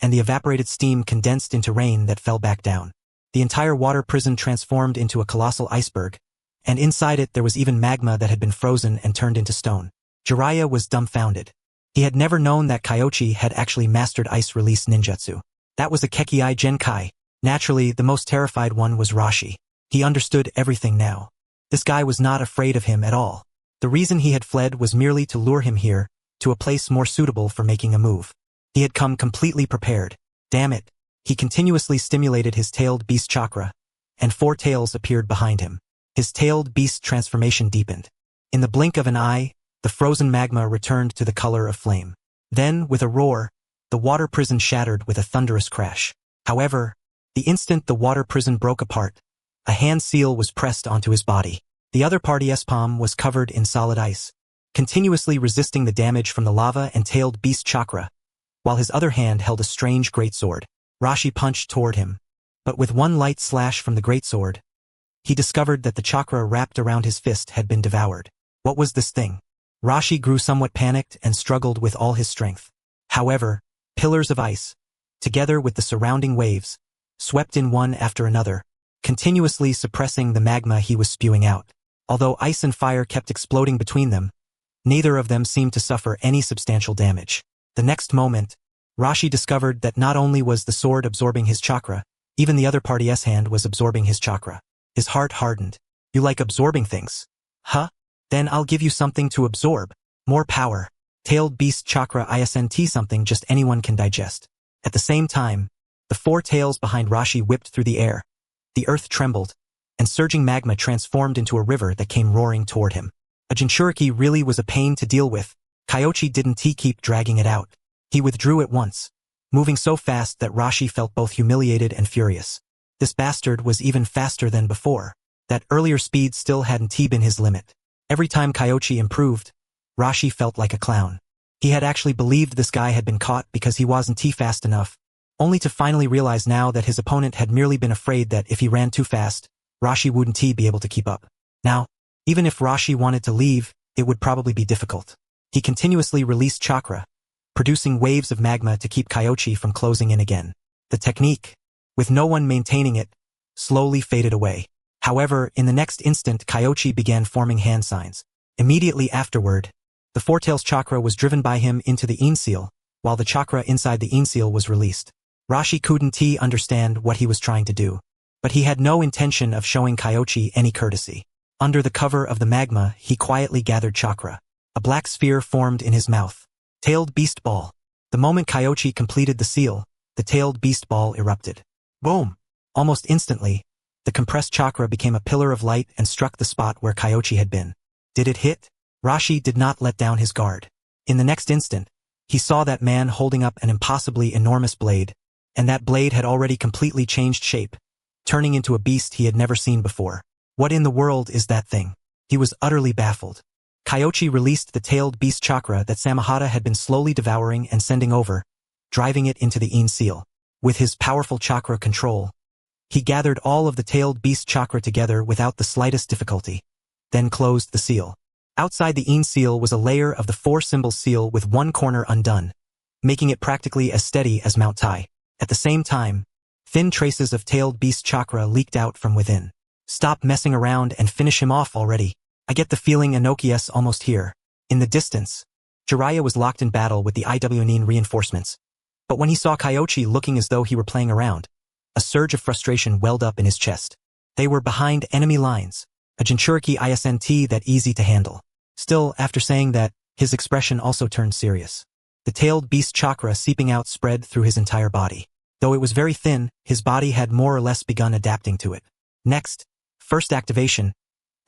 and the evaporated steam condensed into rain that fell back down. The entire water prison transformed into a colossal iceberg, and inside it there was even magma that had been frozen and turned into stone. Jiraiya was dumbfounded. He had never known that Kyoichi had actually mastered ice release ninjutsu. That was a Kekii Genkai. Naturally, the most terrified one was Rashi. He understood everything now. This guy was not afraid of him at all. The reason he had fled was merely to lure him here, to a place more suitable for making a move. He had come completely prepared. Damn it. He continuously stimulated his tailed beast chakra, and 4 tails appeared behind him. His tailed beast transformation deepened. In the blink of an eye, the frozen magma returned to the color of flame. Then, with a roar, the water prison shattered with a thunderous crash. However, the instant the water prison broke apart, a hand seal was pressed onto his body. The other party's palm was covered in solid ice, continuously resisting the damage from the lava and tailed beast chakra, while his other hand held a strange greatsword. Rashi punched toward him, but with one light slash from the greatsword, he discovered that the chakra wrapped around his fist had been devoured. What was this thing? Rashi grew somewhat panicked and struggled with all his strength. However, pillars of ice, together with the surrounding waves, swept in one after another, continuously suppressing the magma he was spewing out. Although ice and fire kept exploding between them, neither of them seemed to suffer any substantial damage. The next moment, Rashi discovered that not only was the sword absorbing his chakra, even the other party's hand was absorbing his chakra. His heart hardened. You like absorbing things? Huh? Then I'll give you something to absorb. More power. Tailed beast chakra isnt something just anyone can digest. At the same time, the 4 tails behind Rashi whipped through the air. The earth trembled, and surging magma transformed into a river that came roaring toward him. A Jinchuriki really was a pain to deal with. Kyoichi didn't keep dragging it out. He withdrew at once, moving so fast that Rashi felt both humiliated and furious. This bastard was even faster than before. That earlier speed still hadn't been his limit. Every time Kyoichi improved, Rashi felt like a clown. He had actually believed this guy had been caught because he wasn't fast enough, only to finally realize now that his opponent had merely been afraid that if he ran too fast, Rashi wouldn't be able to keep up. Now, even if Rashi wanted to leave, it would probably be difficult. He continuously released chakra, producing waves of magma to keep Kyoichi from closing in again. The technique, with no one maintaining it, slowly faded away. However, in the next instant Kyoichi began forming hand signs. Immediately afterward, the 4 tails chakra was driven by him into the Yin seal, while the chakra inside the Yin seal was released. Rashi couldn't understand what he was trying to do, but he had no intention of showing Kyoichi any courtesy. Under the cover of the magma, he quietly gathered chakra. A black sphere formed in his mouth. Tailed beast ball. The moment Kyoichi completed the seal, the tailed beast ball erupted. Boom! Almost instantly, the compressed chakra became a pillar of light and struck the spot where Kyoichi had been. Did it hit? Rashi did not let down his guard. In the next instant, he saw that man holding up an impossibly enormous blade, and that blade had already completely changed shape, turning into a beast he had never seen before. What in the world is that thing? He was utterly baffled. Kyoichi released the tailed beast chakra that Samahata had been slowly devouring and sending over, driving it into the Ein seal. With his powerful chakra control, he gathered all of the tailed beast chakra together without the slightest difficulty, then closed the seal. Outside the Ein seal was a layer of the 4-symbol seal with one corner undone, making it practically as steady as Mount Tai. At the same time, thin traces of tailed beast chakra leaked out from within. Stop messing around and finish him off already. I get the feeling Inoki's almost here. In the distance, Jiraiya was locked in battle with the Iwnin reinforcements. But when he saw Kyoichi looking as though he were playing around, a surge of frustration welled up in his chest. They were behind enemy lines, a Jinchuriki isn't that easy to handle. Still, after saying that, his expression also turned serious. The tailed beast chakra seeping out spread through his entire body. Though it was very thin, his body had more or less begun adapting to it. Next, first activation,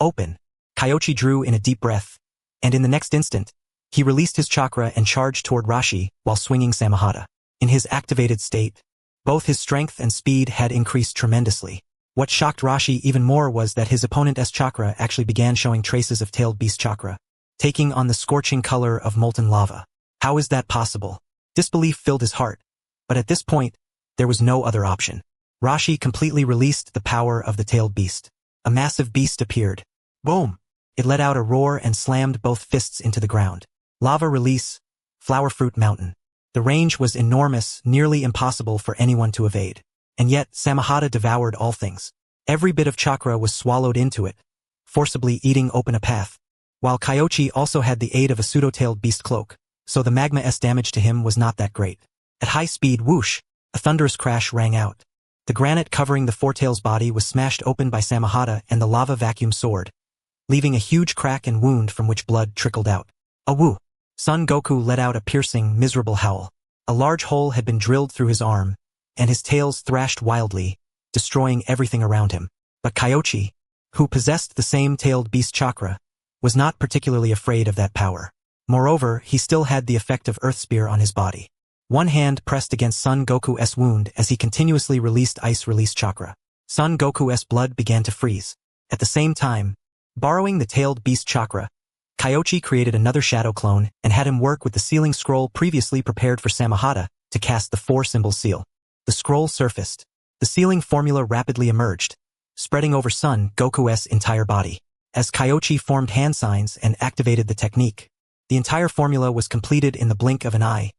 open. Kyoichi drew in a deep breath, and in the next instant, he released his chakra and charged toward Rashi while swinging Samahata. In his activated state, both his strength and speed had increased tremendously. What shocked Rashi even more was that his opponent's chakra actually began showing traces of tailed beast chakra, taking on the scorching color of molten lava. How is that possible? Disbelief filled his heart, but at this point, there was no other option. Rashi completely released the power of the tailed beast. A massive beast appeared. Boom! It let out a roar and slammed both fists into the ground. Lava release, flower fruit mountain. The range was enormous, nearly impossible for anyone to evade. And yet, Samahata devoured all things. Every bit of chakra was swallowed into it, forcibly eating open a path. While Kyoichi also had the aid of a pseudo-tailed beast cloak, so the magma's damage to him was not that great. At high speed, whoosh, a thunderous crash rang out. The granite covering the Four-Tails body was smashed open by Samahata and the lava vacuum soared, leaving a huge crack and wound from which blood trickled out. A woo! Son Goku let out a piercing, miserable howl. A large hole had been drilled through his arm, and his tails thrashed wildly, destroying everything around him. But Kyoichi, who possessed the same tailed beast chakra, was not particularly afraid of that power. Moreover, he still had the effect of Earth Spear on his body. One hand pressed against Son Goku's wound as he continuously released ice release chakra. Son Goku's blood began to freeze. At the same time, borrowing the tailed beast chakra, Kyoichi created another shadow clone and had him work with the sealing scroll previously prepared for Samahata to cast the 4-symbol seal. The scroll surfaced. The sealing formula rapidly emerged, spreading over Son Goku's entire body. As Kyoichi formed hand signs and activated the technique, the entire formula was completed in the blink of an eye,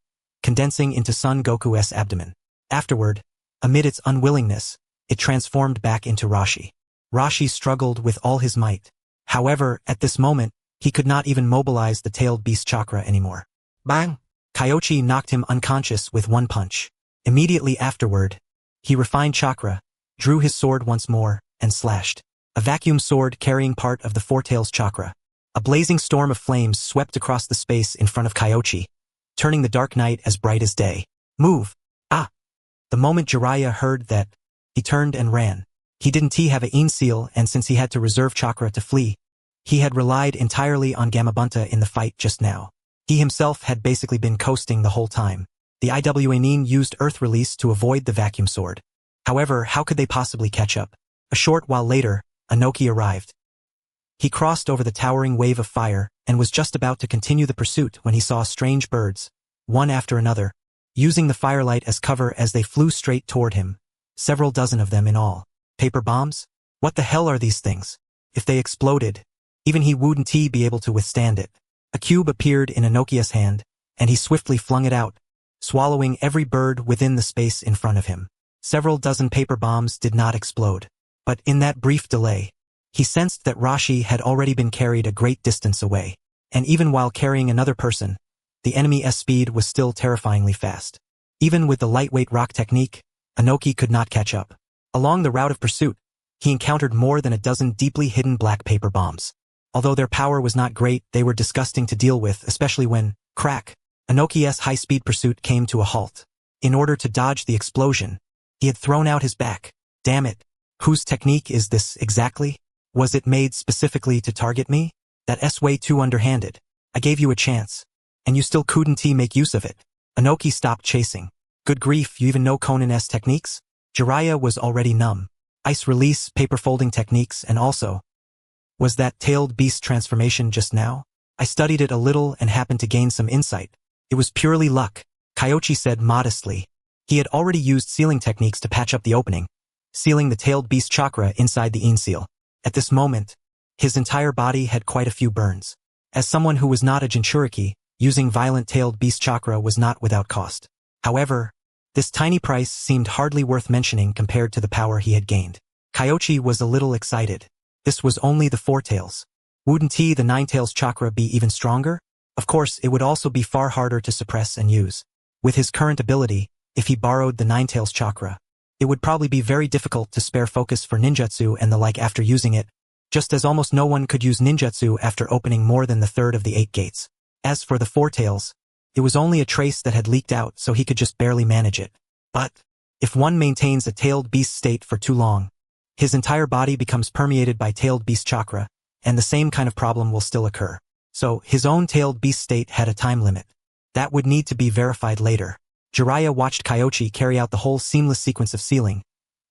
condensing into Son Goku's abdomen. Afterward, amid its unwillingness, it transformed back into Rashi. Rashi struggled with all his might. However, at this moment, he could not even mobilize the tailed beast chakra anymore. Bang! Kyoichi knocked him unconscious with one punch. Immediately afterward, he refined chakra, drew his sword once more, and slashed. A vacuum sword carrying part of the Four-Tails chakra. A blazing storm of flames swept across the space in front of Kyoichi, turning the dark night as bright as day. Move! Ah! The moment Jiraiya heard that, he turned and ran. He didn't have a Ein seal, and since he had to reserve chakra to flee, he had relied entirely on Gamabunta in the fight just now. He himself had basically been coasting the whole time. The Iwnin used Earth Release to avoid the vacuum sword. However, how could they possibly catch up? A short while later, Inoki arrived. He crossed over the towering wave of fire and was just about to continue the pursuit when he saw strange birds, one after another, using the firelight as cover as they flew straight toward him, several dozen of them in all. Paper bombs? What the hell are these things? If they exploded, even he wouldn't be able to withstand it. A cube appeared in Inoki's hand, and he swiftly flung it out, swallowing every bird within the space in front of him. Several dozen paper bombs did not explode. But in that brief delay, he sensed that Rashi had already been carried a great distance away. And even while carrying another person, the enemy's speed was still terrifyingly fast. Even with the lightweight rock technique, Inoki could not catch up. Along the route of pursuit, he encountered more than a dozen deeply hidden black paper bombs. Although their power was not great, they were disgusting to deal with, especially when, crack, Inoki's high-speed pursuit came to a halt. In order to dodge the explosion, he had thrown out his back. Damn it. Whose technique is this exactly? Was it made specifically to target me? That's way too underhanded. I gave you a chance, and you still couldn't make use of it. Inoki stopped chasing. Good grief, you even know Conan's techniques? Jiraiya was already numb. Ice release, paper folding techniques, and also Was that tailed beast transformation just now? I studied it a little and happened to gain some insight. It was purely luck, Kyoichi said modestly. He had already used sealing techniques to patch up the opening, sealing the tailed beast chakra inside the seal. At this moment, his entire body had quite a few burns. As someone who was not a Jinchuriki, using violent tailed beast chakra was not without cost. However, this tiny price seemed hardly worth mentioning compared to the power he had gained. Kyoichi was a little excited. This was only the 4 tails. Wouldn't the 9 tails chakra be even stronger? Of course, it would also be far harder to suppress and use. With his current ability, if he borrowed the 9 tails chakra, it would probably be very difficult to spare focus for ninjutsu and the like after using it, just as almost no one could use ninjutsu after opening more than the third of the 8 gates. As for the 4 tails, it was only a trace that had leaked out so he could just barely manage it. But if one maintains a tailed beast state for too long, his entire body becomes permeated by tailed beast chakra, and the same kind of problem will still occur. So his own tailed beast state had a time limit. That would need to be verified later. Jiraiya watched Kyoichi carry out the whole seamless sequence of sealing,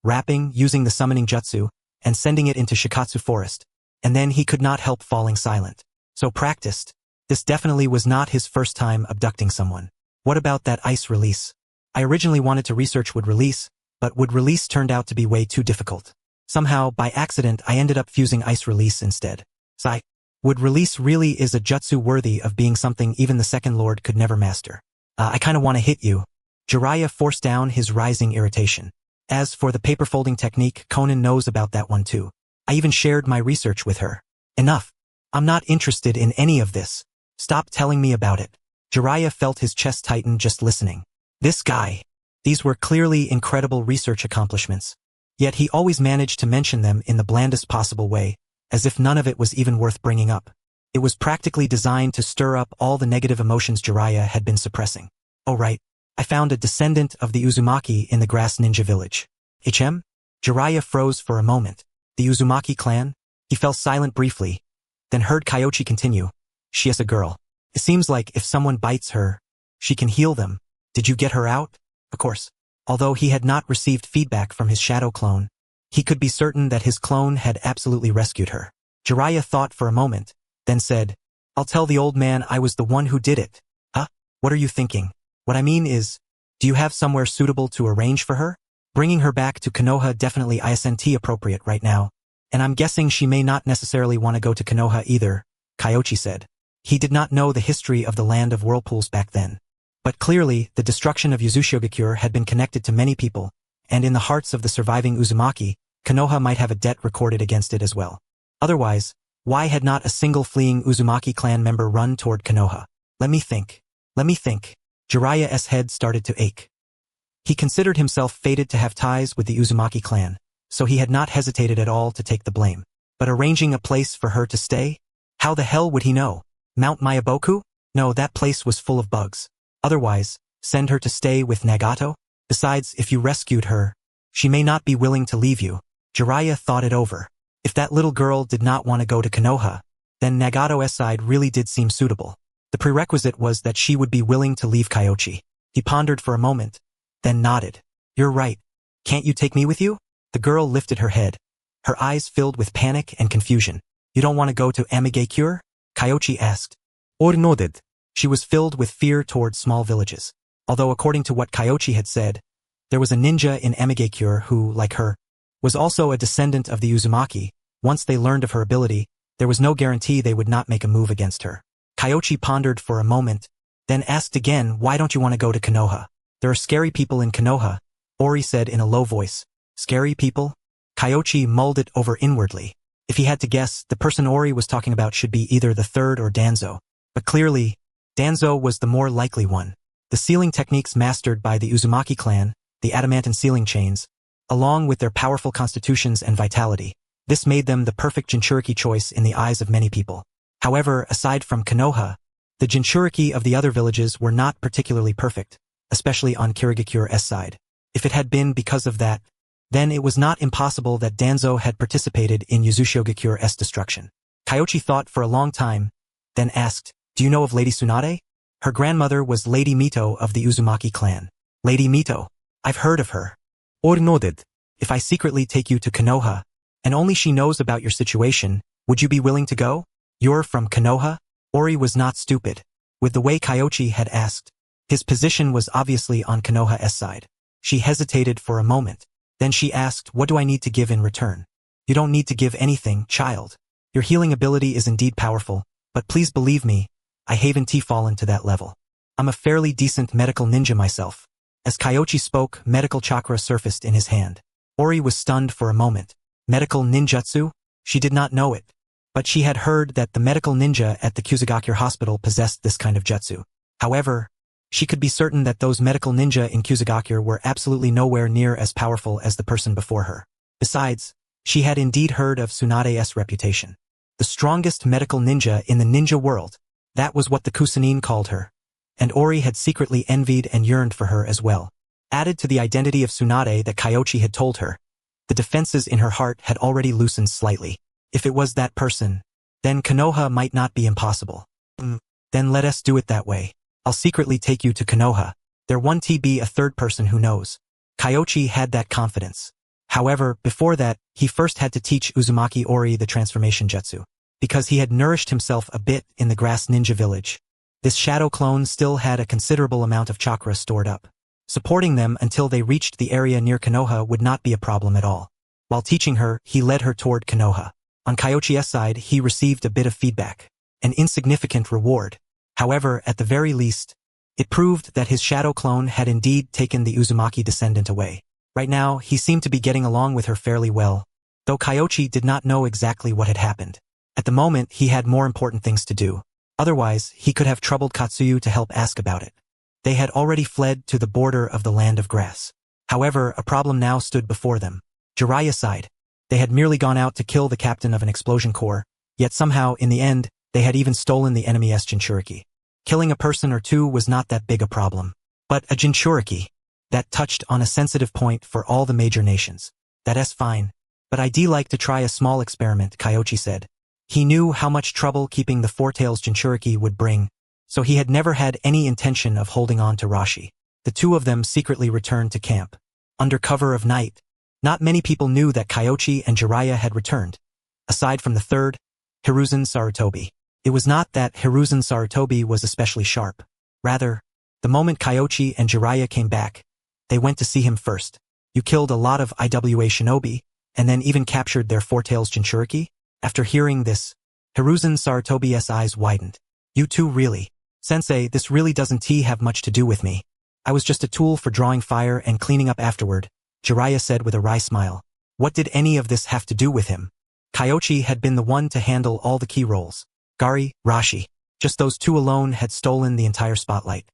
wrapping, using the summoning jutsu, and sending it into Shikatsu Forest, and then he could not help falling silent. So practiced. This definitely was not his first time abducting someone. What about that ice release? I originally wanted to research wood release, but wood release turned out to be way too difficult. Somehow, by accident, I ended up fusing ice release instead. Sigh. Wood release really is a jutsu worthy of being something even the second lord could never master. I kinda wanna hit you. Jiraiya forced down his rising irritation. As for the paper folding technique, Conan knows about that one too. I even shared my research with her. Enough. I'm not interested in any of this. Stop telling me about it. Jiraiya felt his chest tighten just listening. This guy. These were clearly incredible research accomplishments. Yet he always managed to mention them in the blandest possible way, as if none of it was even worth bringing up. It was practically designed to stir up all the negative emotions Jiraiya had been suppressing. Oh right, I found a descendant of the Uzumaki in the grass ninja village. HM? Jiraiya froze for a moment. The Uzumaki clan? He fell silent briefly, then heard Kyoichi continue. She is a girl. It seems like if someone bites her, she can heal them. Did you get her out? Of course. Although he had not received feedback from his shadow clone, he could be certain that his clone had absolutely rescued her. Jiraiya thought for a moment, then said, I'll tell the old man I was the one who did it. Huh? What are you thinking? What I mean is, do you have somewhere suitable to arrange for her? Bringing her back to Konoha definitely isn't appropriate right now, and I'm guessing she may not necessarily want to go to Konoha either, Kyoichi said. He did not know the history of the land of whirlpools back then. But clearly, the destruction of Uzushigakure had been connected to many people, and in the hearts of the surviving Uzumaki, Konoha might have a debt recorded against it as well. Otherwise, why had not a single fleeing Uzumaki clan member run toward Konoha? Let me think. Jiraiya's head started to ache. He considered himself fated to have ties with the Uzumaki clan, so he had not hesitated at all to take the blame. But arranging a place for her to stay? How the hell would he know? Mount Mayaboku? No, that place was full of bugs. Otherwise, send her to stay with Nagato? Besides, if you rescued her, she may not be willing to leave you. Jiraiya thought it over. If that little girl did not want to go to Konoha, then Nagato's side really did seem suitable. The prerequisite was that she would be willing to leave Kyoichi. He pondered for a moment, then nodded. You're right. Can't you take me with you? The girl lifted her head. Her eyes filled with panic and confusion. You don't want to go to Amigakure? Kyoichi asked. Or nodded. She was filled with fear toward small villages. Although according to what Kyoichi had said, there was a ninja in Amigakure who, like her, was also a descendant of the Uzumaki. Once they learned of her ability, there was no guarantee they would not make a move against her. Kyoichi pondered for a moment, then asked again, why don't you want to go to Konoha? There are scary people in Konoha, Ori said in a low voice. Scary people? Kyoichi mulled it over inwardly. If he had to guess, the person Ori was talking about should be either the third or Danzo. But clearly, Danzo was the more likely one. The sealing techniques mastered by the Uzumaki clan, the adamantine sealing chains, along with their powerful constitutions and vitality, this made them the perfect Jinchuriki choice in the eyes of many people. However, aside from Konoha, the Jinchuriki of the other villages were not particularly perfect, especially on Kirigakure's side. If it had been because of that, then it was not impossible that Danzo had participated in Uzushigakure destruction. Kyoichi thought for a long time, then asked, do you know of Lady Tsunade? Her grandmother was Lady Mito of the Uzumaki clan. Lady Mito. I've heard of her. Or nodded. If I secretly take you to Konoha, and only she knows about your situation, Would you be willing to go? You're from Konoha? Ori was not stupid. With the way Kyoichi had asked, his position was obviously on Konoha's side. She hesitated for a moment. Then she asked, what do I need to give in return? You don't need to give anything, child. Your healing ability is indeed powerful, but please believe me, I haven't fallen to that level. I'm a fairly decent medical ninja myself. As Kyoichi spoke, medical chakra surfaced in his hand. Ori was stunned for a moment. Medical ninjutsu? She did not know it. But she had heard that the medical ninja at the Kusagakure hospital possessed this kind of jutsu. However, she could be certain that those medical ninja in Kusagakure were absolutely nowhere near as powerful as the person before her. Besides, she had indeed heard of Tsunade's reputation. The strongest medical ninja in the ninja world. That was what the Kusanin called her. And Ori had secretly envied and yearned for her as well. Added to the identity of Tsunade that Kyoichi had told her, the defenses in her heart had already loosened slightly. If it was that person, then Konoha might not be impossible. Then let us do it that way. I'll secretly take you to Konoha. There won't be a third person who knows. Kyoichi had that confidence. However, before that, he first had to teach Uzumaki Ori the transformation jutsu. Because he had nourished himself a bit in the grass ninja village. This shadow clone still had a considerable amount of chakra stored up. Supporting them until they reached the area near Konoha would not be a problem at all. While teaching her, he led her toward Konoha. On Kyoichi's side, he received a bit of feedback. An insignificant reward. However, at the very least, it proved that his shadow clone had indeed taken the Uzumaki descendant away. Right now, he seemed to be getting along with her fairly well, though Kyoichi did not know exactly what had happened. At the moment, he had more important things to do. Otherwise, he could have troubled Katsuyu to help ask about it. They had already fled to the border of the land of grass. However, a problem now stood before them. Jiraiya's side. They had merely gone out to kill the captain of an explosion corps, yet somehow, in the end, they had even stolen the enemy's Jinchuriki. Killing a person or two was not that big a problem. But a Jinchuriki, that touched on a sensitive point for all the major nations. That's fine. But I'd like to try a small experiment, Kyoichi said. He knew how much trouble keeping the Four-Tails Jinchuriki would bring, so he had never had any intention of holding on to Rashi. The two of them secretly returned to camp. Under cover of night. Not many people knew that Kyoichi and Jiraiya had returned. Aside from the third, Hiruzen Sarutobi. It was not that Hiruzen Sarutobi was especially sharp. Rather, the moment Kyoichi and Jiraiya came back, they went to see him first. You killed a lot of IWA shinobi, and then even captured their Four-Tails Jinchuriki? After hearing this, Hiruzen Sarutobi's eyes widened. You two really? Sensei, this really doesn't have much to do with me. I was just a tool for drawing fire and cleaning up afterward, Jiraiya said with a wry smile. What did any of this have to do with him? Kyoichi had been the one to handle all the key roles. Gari, Rashi. Just those two alone had stolen the entire spotlight.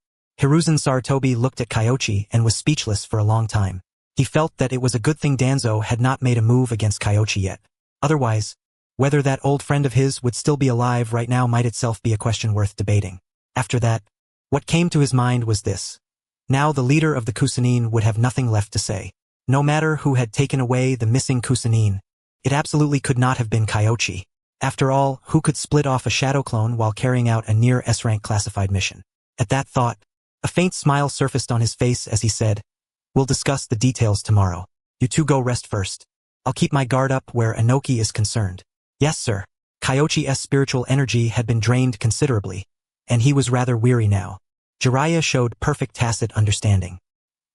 Hiruzen Sarutobi looked at Kyoichi and was speechless for a long time. He felt that it was a good thing Danzo had not made a move against Kyoichi yet. Otherwise, whether that old friend of his would still be alive right now might itself be a question worth debating. After that, what came to his mind was this. Now the leader of the Kusanin would have nothing left to say. No matter who had taken away the missing Kusanin, it absolutely could not have been Kyoichi. After all, who could split off a shadow clone while carrying out a near S-rank classified mission? At that thought, a faint smile surfaced on his face as he said, We'll discuss the details tomorrow. You two go rest first. I'll keep my guard up where Inoki is concerned. Yes, sir. Kyoichi's spiritual energy had been drained considerably, and he was rather weary now. Jiraiya showed perfect tacit understanding.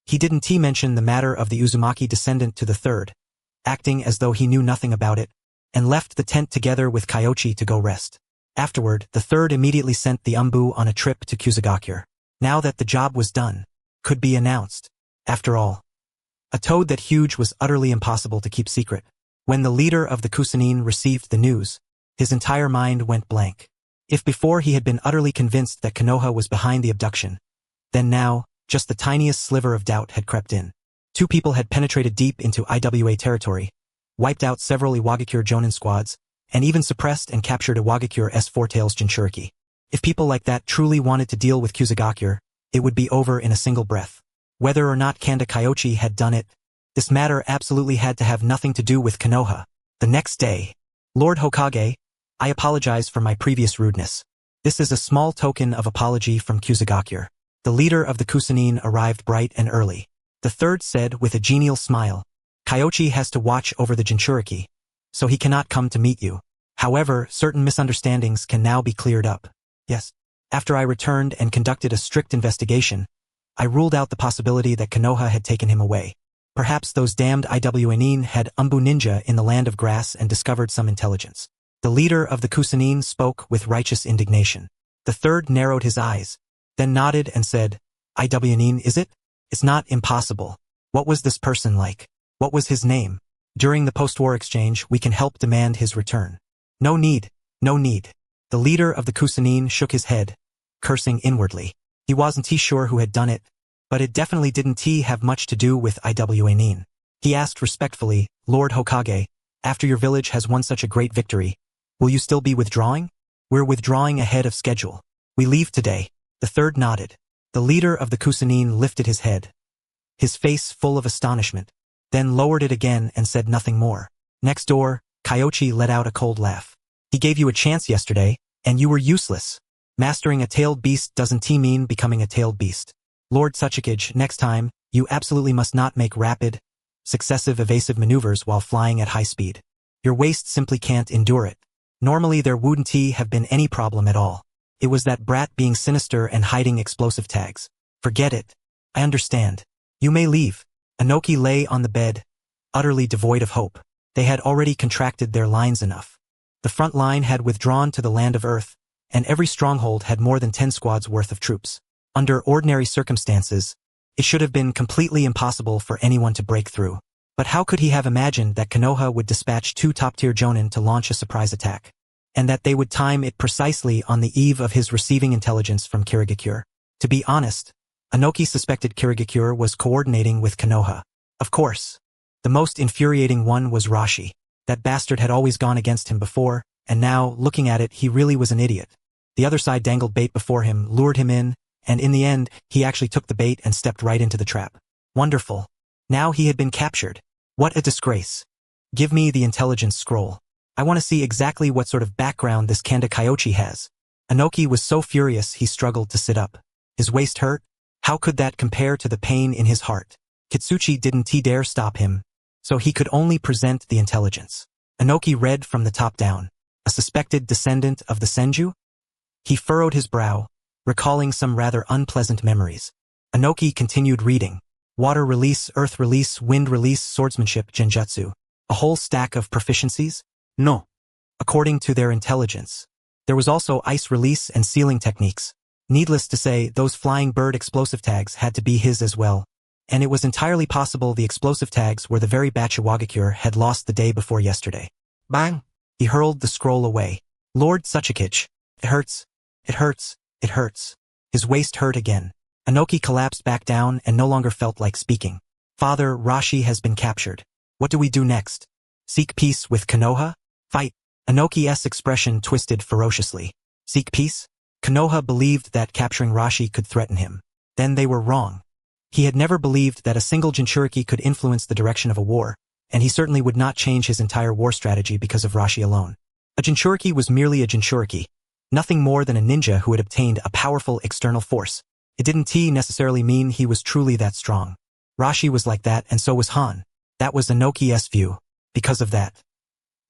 He didn't mention the matter of the Uzumaki descendant to the third, acting as though he knew nothing about it, and left the tent together with Kyoichi to go rest. Afterward, the third immediately sent the Umbu on a trip to Kusagakure. Now that the job was done, could be announced. After all, a toad that huge was utterly impossible to keep secret. When the leader of the Kusanin received the news, his entire mind went blank. If before he had been utterly convinced that Konoha was behind the abduction, then now, just the tiniest sliver of doubt had crept in. Two people had penetrated deep into IWA territory, wiped out several Iwagakure Jonin squads, and even suppressed and captured Iwagakure's Four-Tails Jinchuriki. If people like that truly wanted to deal with Kusagakure, it would be over in a single breath. Whether or not Kanda Kyoichi had done it, this matter absolutely had to have nothing to do with Konoha. The next day, Lord Hokage, I apologize for my previous rudeness. This is a small token of apology from Kusagakure. The leader of the Kusanin arrived bright and early. The third said with a genial smile, Kyoichi has to watch over the Jinchuriki, so he cannot come to meet you. However, certain misunderstandings can now be cleared up. Yes. After I returned and conducted a strict investigation, I ruled out the possibility that Konoha had taken him away. Perhaps those damned Iwanin had Umbu Ninja in the land of grass and discovered some intelligence. The leader of the Kusanin spoke with righteous indignation. The third narrowed his eyes, then nodded and said, Iwanin, is it? It's not impossible. What was this person like? What was his name? During the post-war exchange, we can help demand his return. No need, no need. The leader of the Kusanin shook his head, cursing inwardly. He wasn't sure who had done it, but it definitely didn't have much to do with Iwanin. He asked respectfully, Lord Hokage, after your village has won such a great victory, will you still be withdrawing? We're withdrawing ahead of schedule. We leave today. The third nodded. The leader of the Kusanin lifted his head, his face full of astonishment, then lowered it again and said nothing more. Next door, Kyoichi let out a cold laugh. He gave you a chance yesterday, and you were useless. Mastering a tailed beast doesn't mean becoming a tailed beast. Lord Hokage, next time, you absolutely must not make rapid, successive evasive maneuvers while flying at high speed. Your waist simply can't endure it. Normally there wouldn't have been any problem at all. It was that brat being sinister and hiding explosive tags. Forget it. I understand. You may leave. Inoki lay on the bed, utterly devoid of hope. They had already contracted their lines enough. The front line had withdrawn to the land of Earth, and every stronghold had more than 10 squads worth of troops. Under ordinary circumstances, it should have been completely impossible for anyone to break through. But how could he have imagined that Konoha would dispatch 2 top-tier jonin to launch a surprise attack? And that they would time it precisely on the eve of his receiving intelligence from Kirigakure? To be honest, Inoki suspected Kirigakure was coordinating with Konoha. Of course. The most infuriating one was Rashi. That bastard had always gone against him before, and now, looking at it, he really was an idiot. The other side dangled bait before him, lured him in, and in the end, he actually took the bait and stepped right into the trap. Wonderful. Now he had been captured. What a disgrace. Give me the intelligence scroll. I want to see exactly what sort of background this Kanda Kyoichi has. Inoki was so furious he struggled to sit up. His waist hurt. How could that compare to the pain in his heart? Kitsuchi didn't dare stop him, so he could only present the intelligence. Inoki read from the top down. A suspected descendant of the Senju? He furrowed his brow, recalling some rather unpleasant memories. Inoki continued reading. Water release, earth release, wind release, swordsmanship, genjutsu. A whole stack of proficiencies? No. According to their intelligence. There was also ice release and sealing techniques. Needless to say, those flying bird explosive tags had to be his as well. And it was entirely possible the explosive tags were the very batch Iwagakure had lost the day before yesterday. Bang! He hurled the scroll away. Lord Hokage. It hurts. It hurts. It hurts. His waist hurt again. Inoki collapsed back down and no longer felt like speaking. Father, Rashi has been captured. What do we do next? Seek peace with Konoha? Fight. Inoki's expression twisted ferociously. Seek peace? Konoha believed that capturing Rashi could threaten him. Then they were wrong. He had never believed that a single Jinchuriki could influence the direction of a war, and he certainly would not change his entire war strategy because of Rashi alone. A Jinchuriki was merely a Jinchuriki, nothing more than a ninja who had obtained a powerful external force. It didn't necessarily mean he was truly that strong. Rashi was like that, and so was Han. That was Inoki's view. Because of that.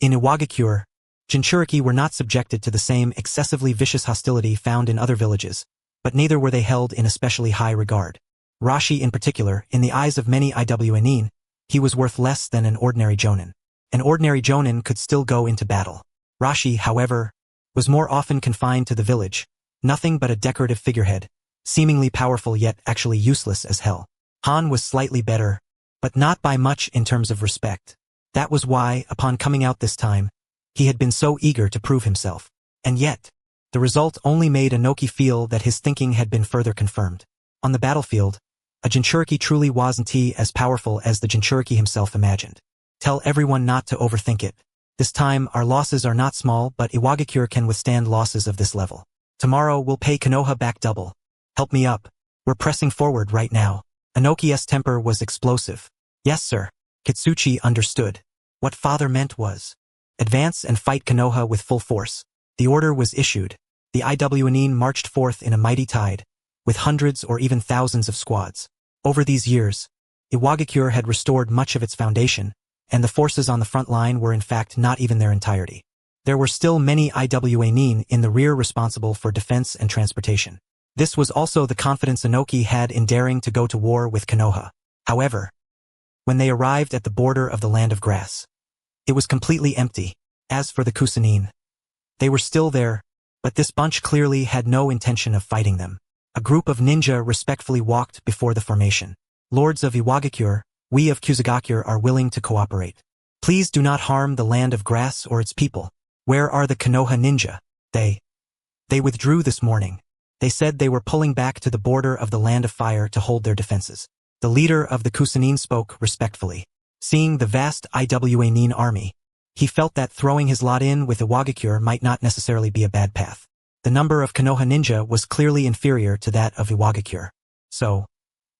In Iwagakure, Jinchuriki were not subjected to the same excessively vicious hostility found in other villages, but neither were they held in especially high regard. Rashi in particular, in the eyes of many Iwanin, he was worth less than an ordinary jonin. An ordinary jonin could still go into battle. Rashi, however, was more often confined to the village, nothing but a decorative figurehead, seemingly powerful yet actually useless as hell. Han was slightly better, but not by much in terms of respect. That was why, upon coming out this time, he had been so eager to prove himself. And yet, the result only made Inoki feel that his thinking had been further confirmed. On the battlefield, a Jinchuriki truly wasn't as powerful as the Jinchuriki himself imagined. Tell everyone not to overthink it. This time, our losses are not small, but Iwagakure can withstand losses of this level. Tomorrow, we'll pay Konoha back double. Help me up. We're pressing forward right now. Inoki's temper was explosive. Yes, sir. Kitsuchi understood. What father meant was, advance and fight Konoha with full force. The order was issued. The Iwanin marched forth in a mighty tide, with hundreds or even thousands of squads. Over these years, Iwagakure had restored much of its foundation, and the forces on the front line were in fact not even their entirety. There were still many Iwa nin in the rear responsible for defense and transportation. This was also the confidence Inoki had in daring to go to war with Konoha. However, when they arrived at the border of the land of grass, it was completely empty. As for the Kusanin, they were still there, but this bunch clearly had no intention of fighting them. A group of ninja respectfully walked before the formation. Lords of Iwagakure, we of Kusagakure are willing to cooperate. Please do not harm the land of grass or its people. Where are the Konoha ninja? They withdrew this morning. They said they were pulling back to the border of the land of fire to hold their defenses. The leader of the Kusanin spoke respectfully. Seeing the vast Iwa nin army, he felt that throwing his lot in with Iwagakure might not necessarily be a bad path. The number of Konoha ninja was clearly inferior to that of Iwagakure. So,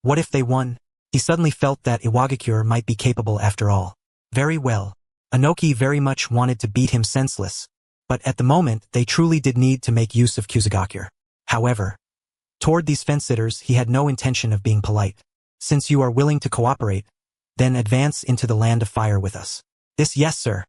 what if they won? He suddenly felt that Iwagakure might be capable after all. Very well. Inoki very much wanted to beat him senseless, but at the moment they truly did need to make use of Kusagakure. However, toward these fence-sitters he had no intention of being polite. Since you are willing to cooperate, then advance into the land of fire with us. This yes sir.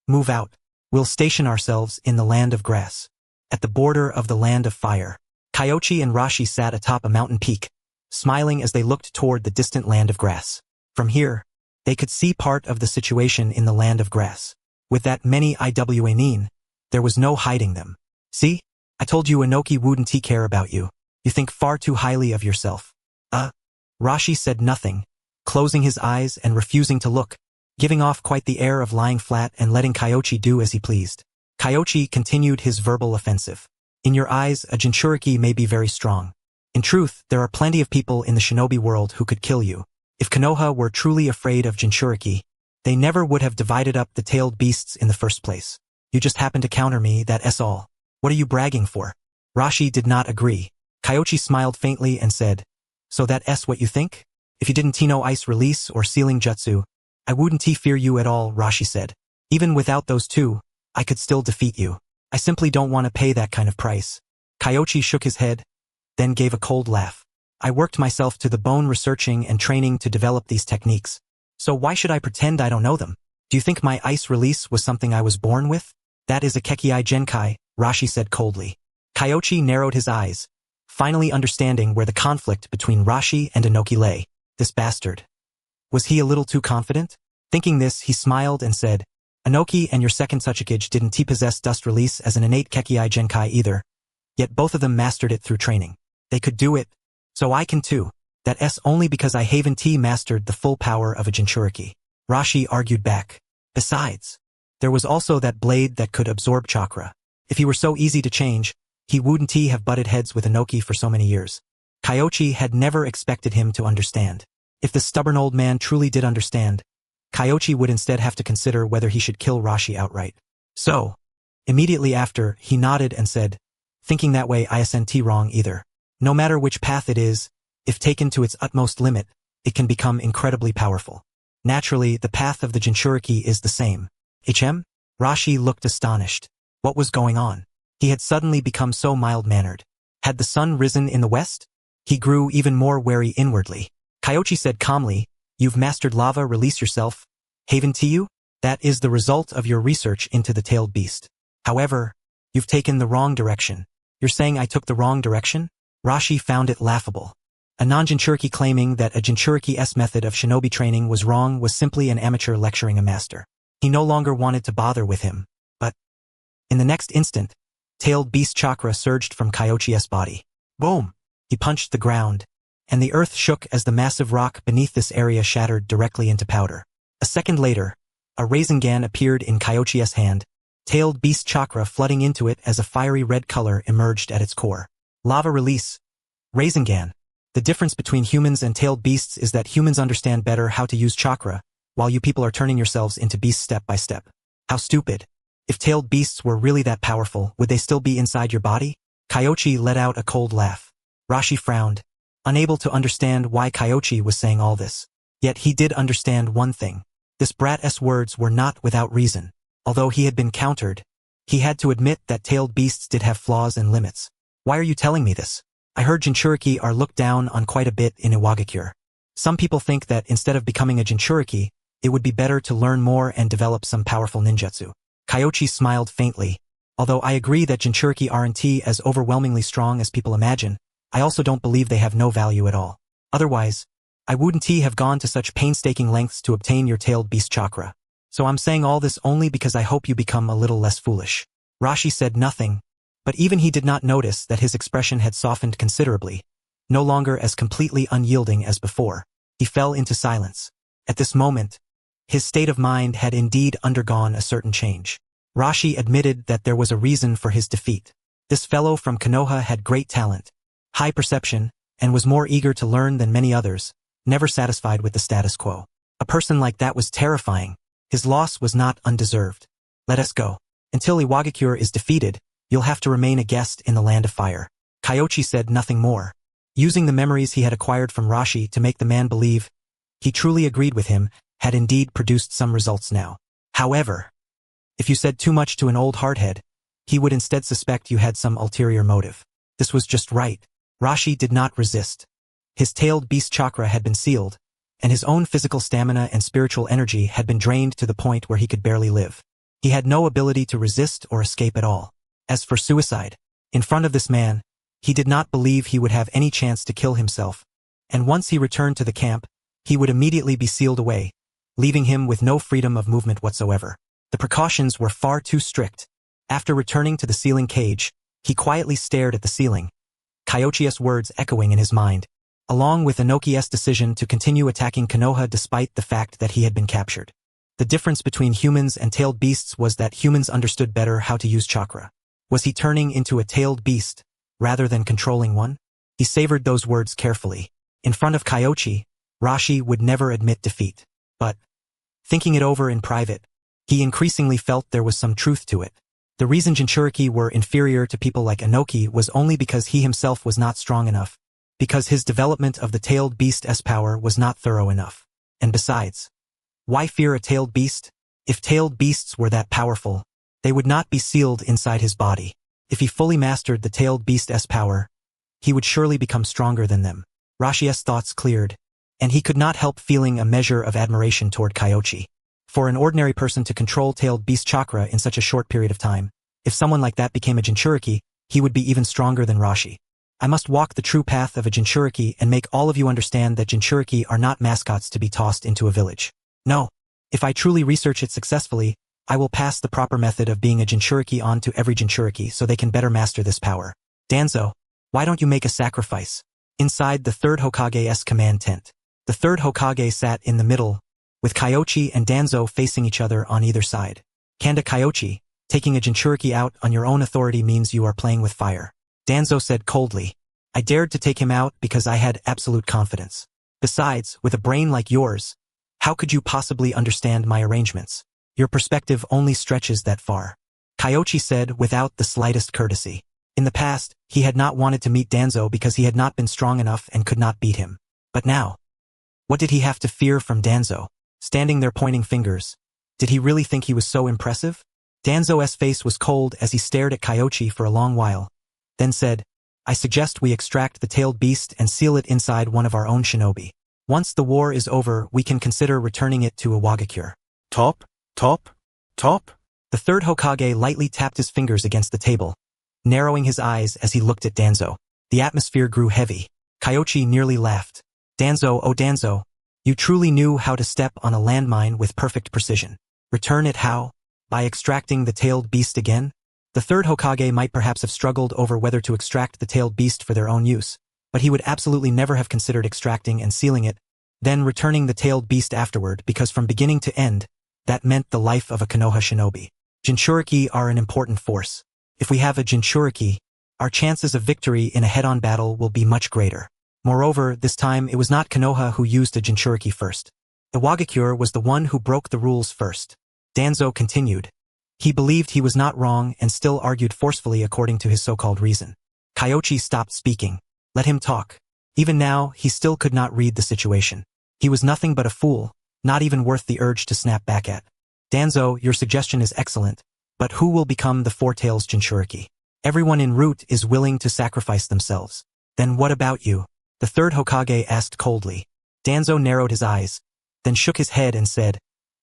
Move out. We'll station ourselves in the land of grass. At the border of the land of fire, Kyoichi and Rashi sat atop a mountain peak, smiling as they looked toward the distant land of grass. From here, they could see part of the situation in the land of grass. With that many Iwa nin, there was no hiding them. See? I told you Inoki wouldn't care about you. You think far too highly of yourself. Rashi said nothing, closing his eyes and refusing to look, giving off quite the air of lying flat and letting Kyoichi do as he pleased. Kyoichi continued his verbal offensive. In your eyes, a Jinchuriki may be very strong. In truth, there are plenty of people in the shinobi world who could kill you. If Konoha were truly afraid of Jinchuriki, they never would have divided up the tailed beasts in the first place. You just happened to counter me, that's all. What are you bragging for? Rashi did not agree. Kyoichi smiled faintly and said, so that's what you think? If you didn't Tino ice release or sealing jutsu, I wouldn't fear you at all, Rashi said. Even without those two, I could still defeat you. I simply don't want to pay that kind of price. Kyoichi shook his head, then gave a cold laugh. I worked myself to the bone researching and training to develop these techniques. So why should I pretend I don't know them? Do you think my ice release was something I was born with? That is a Kekei Genkai, Rashi said coldly. Kyoichi narrowed his eyes, finally understanding where the conflict between Rashi and Inoki lay. This bastard. Was he a little too confident? Thinking this, he smiled and said, Inoki and your second Tsuchikage didn't possess dust release as an innate Kekei Genkai either, yet both of them mastered it through training. They could do it, so I can too. That's only because I haven't mastered the full power of a Jinchuriki. Rashi argued back. Besides, there was also that blade that could absorb chakra. If he were so easy to change, he wouldn't have butted heads with Inoki for so many years. Kyoichi had never expected him to understand. If the stubborn old man truly did understand, Kyoichi would instead have to consider whether he should kill Rashi outright. So, immediately after, he nodded and said, thinking that way isn't wrong either. No matter which path it is, if taken to its utmost limit, it can become incredibly powerful. Naturally, the path of the Jinchuriki is the same. Rashi looked astonished. What was going on? He had suddenly become so mild-mannered. Had the sun risen in the west? He grew even more wary inwardly. Kyoichi said calmly, you've mastered lava, release yourself. Haven't you? That is the result of your research into the tailed beast. However, you've taken the wrong direction. You're saying I took the wrong direction? Rashi found it laughable. A non-Jinchuriki claiming that a Jinchuriki's method of shinobi training was wrong was simply an amateur lecturing a master. He no longer wanted to bother with him, but in the next instant, tailed beast chakra surged from Kyoichi's body. Boom! He punched the ground, and the earth shook as the massive rock beneath this area shattered directly into powder. A second later, a Rasengan appeared in Kyoichi's hand, tailed beast chakra flooding into it as a fiery red color emerged at its core. Lava release. Rasengan. The difference between humans and tailed beasts is that humans understand better how to use chakra, while you people are turning yourselves into beasts step by step. How stupid. If tailed beasts were really that powerful, would they still be inside your body? Kyoichi let out a cold laugh. Rashi frowned, unable to understand why Kyoichi was saying all this. Yet he did understand one thing. This brat's words were not without reason. Although he had been countered, he had to admit that tailed beasts did have flaws and limits. Why are you telling me this? I heard Jinchuriki are looked down on quite a bit in Iwagakure. Some people think that instead of becoming a Jinchuriki, it would be better to learn more and develop some powerful ninjutsu. Kyoichi smiled faintly. Although I agree that Jinchuriki aren't as overwhelmingly strong as people imagine, I also don't believe they have no value at all. Otherwise, I wouldn't have gone to such painstaking lengths to obtain your tailed beast chakra. So I'm saying all this only because I hope you become a little less foolish. Rashi said nothing, but even he did not notice that his expression had softened considerably, no longer as completely unyielding as before. He fell into silence. At this moment, his state of mind had indeed undergone a certain change. Rashi admitted that there was a reason for his defeat. This fellow from Konoha had great talent, high perception, and was more eager to learn than many others, never satisfied with the status quo. A person like that was terrifying. His loss was not undeserved. Let us go. Until Iwagakure is defeated, you'll have to remain a guest in the land of fire. Kyoichi said nothing more. Using the memories he had acquired from Rashi to make the man believe he truly agreed with him had indeed produced some results now. However, if you said too much to an old hardhead, he would instead suspect you had some ulterior motive. This was just right. Rashi did not resist. His tailed beast chakra had been sealed, and his own physical stamina and spiritual energy had been drained to the point where he could barely live. He had no ability to resist or escape at all. As for suicide, in front of this man, he did not believe he would have any chance to kill himself, and once he returned to the camp, he would immediately be sealed away, leaving him with no freedom of movement whatsoever. The precautions were far too strict. After returning to the sealing cage, he quietly stared at the ceiling, Kyoichi's words echoing in his mind, along with Inoki's decision to continue attacking Konoha despite the fact that he had been captured. The difference between humans and tailed beasts was that humans understood better how to use chakra. Was he turning into a tailed beast, rather than controlling one? He savored those words carefully. In front of Kyoichi, Rashi would never admit defeat. But, thinking it over in private, he increasingly felt there was some truth to it. The reason Jinchuriki were inferior to people like Inoki was only because he himself was not strong enough, because his development of the tailed beast's power was not thorough enough. And besides, why fear a tailed beast? If tailed beasts were that powerful, they would not be sealed inside his body. If he fully mastered the tailed beast's power, he would surely become stronger than them. Rashi's thoughts cleared, and he could not help feeling a measure of admiration toward Kyoichi. For an ordinary person to control tailed beast chakra in such a short period of time, if someone like that became a Jinchuriki, he would be even stronger than Rashi. I must walk the true path of a Jinchuriki and make all of you understand that Jinchuriki are not mascots to be tossed into a village. No. If I truly research it successfully, I will pass the proper method of being a Jinchuriki on to every Jinchuriki so they can better master this power. Danzo, why don't you make a sacrifice? Inside the third Hokage's command tent. The third Hokage sat in the middle, with Kyoichi and Danzo facing each other on either side. Kanda Kyoichi, taking a Jinchuriki out on your own authority means you are playing with fire. Danzo said coldly. I dared to take him out because I had absolute confidence. Besides, with a brain like yours, how could you possibly understand my arrangements? Your perspective only stretches that far. Kyoichi said without the slightest courtesy. In the past, he had not wanted to meet Danzo because he had not been strong enough and could not beat him. But now, what did he have to fear from Danzo? Standing there pointing fingers. Did he really think he was so impressive? Danzo's face was cold as he stared at Kyoichi for a long while, then said, I suggest we extract the tailed beast and seal it inside one of our own shinobi. Once the war is over, we can consider returning it to Iwagakure. Top? The third Hokage lightly tapped his fingers against the table, narrowing his eyes as he looked at Danzo. The atmosphere grew heavy. Kyoichi nearly laughed. Danzo, oh Danzo, you truly knew how to step on a landmine with perfect precision. Return it how? By extracting the tailed beast again? The third Hokage might perhaps have struggled over whether to extract the tailed beast for their own use, but he would absolutely never have considered extracting and sealing it, then returning the tailed beast afterward because from beginning to end, that meant the life of a Konoha shinobi. Jinchuriki are an important force. If we have a Jinchuriki, our chances of victory in a head-on battle will be much greater. Moreover, this time it was not Konoha who used a Jinchuriki first. Iwagakure was the one who broke the rules first. Danzo continued. He believed he was not wrong and still argued forcefully according to his so-called reason. Kyoichi stopped speaking. Let him talk. Even now, he still could not read the situation. He was nothing but a fool, not even worth the urge to snap back at. Danzo, your suggestion is excellent, but who will become the Four Tails Jinchuriki? Everyone en route is willing to sacrifice themselves. Then what about you? The third Hokage asked coldly. Danzo narrowed his eyes, then shook his head and said,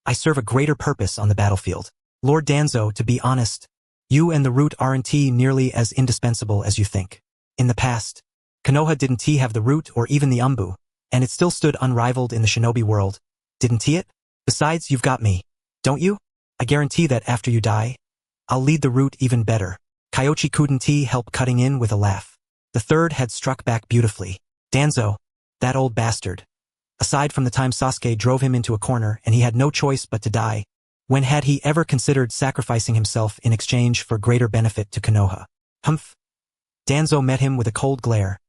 I serve a greater purpose on the battlefield. Lord Danzo, to be honest, you and the root aren't nearly as indispensable as you think. In the past, Konoha didn't have the root or even the umbu, and it still stood unrivaled in the shinobi world, didn't it? Besides, you've got me, don't you? I guarantee that after you die, I'll lead the root even better. Kyoichi couldn't help cutting in with a laugh. The third had struck back beautifully. Danzo, that old bastard. Aside from the time Sasuke drove him into a corner and he had no choice but to die, when had he ever considered sacrificing himself in exchange for greater benefit to Konoha? Humph. Danzo met him with a cold glare,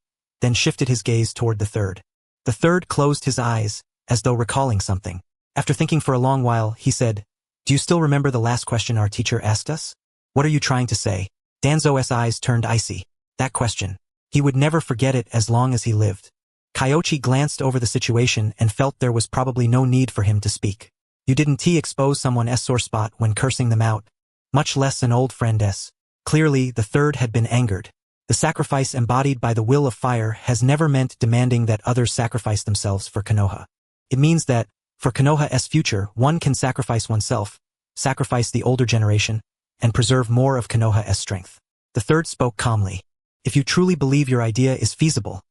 then shifted his gaze toward the third. The third closed his eyes, as though recalling something. After thinking for a long while, he said, "Do you still remember the last question our teacher asked us? What are you trying to say?" Danzo's eyes turned icy. That question. He would never forget it as long as he lived. Kyoichi glanced over the situation and felt there was probably no need for him to speak. You didn't expose someone's sore spot when cursing them out, much less an old friend's. Clearly, the third had been angered. The sacrifice embodied by the will of fire has never meant demanding that others sacrifice themselves for Konoha. It means that, for Konoha's future, one can sacrifice oneself, sacrifice the older generation, and preserve more of Konoha's strength. The third spoke calmly. If you truly believe your idea is feasible,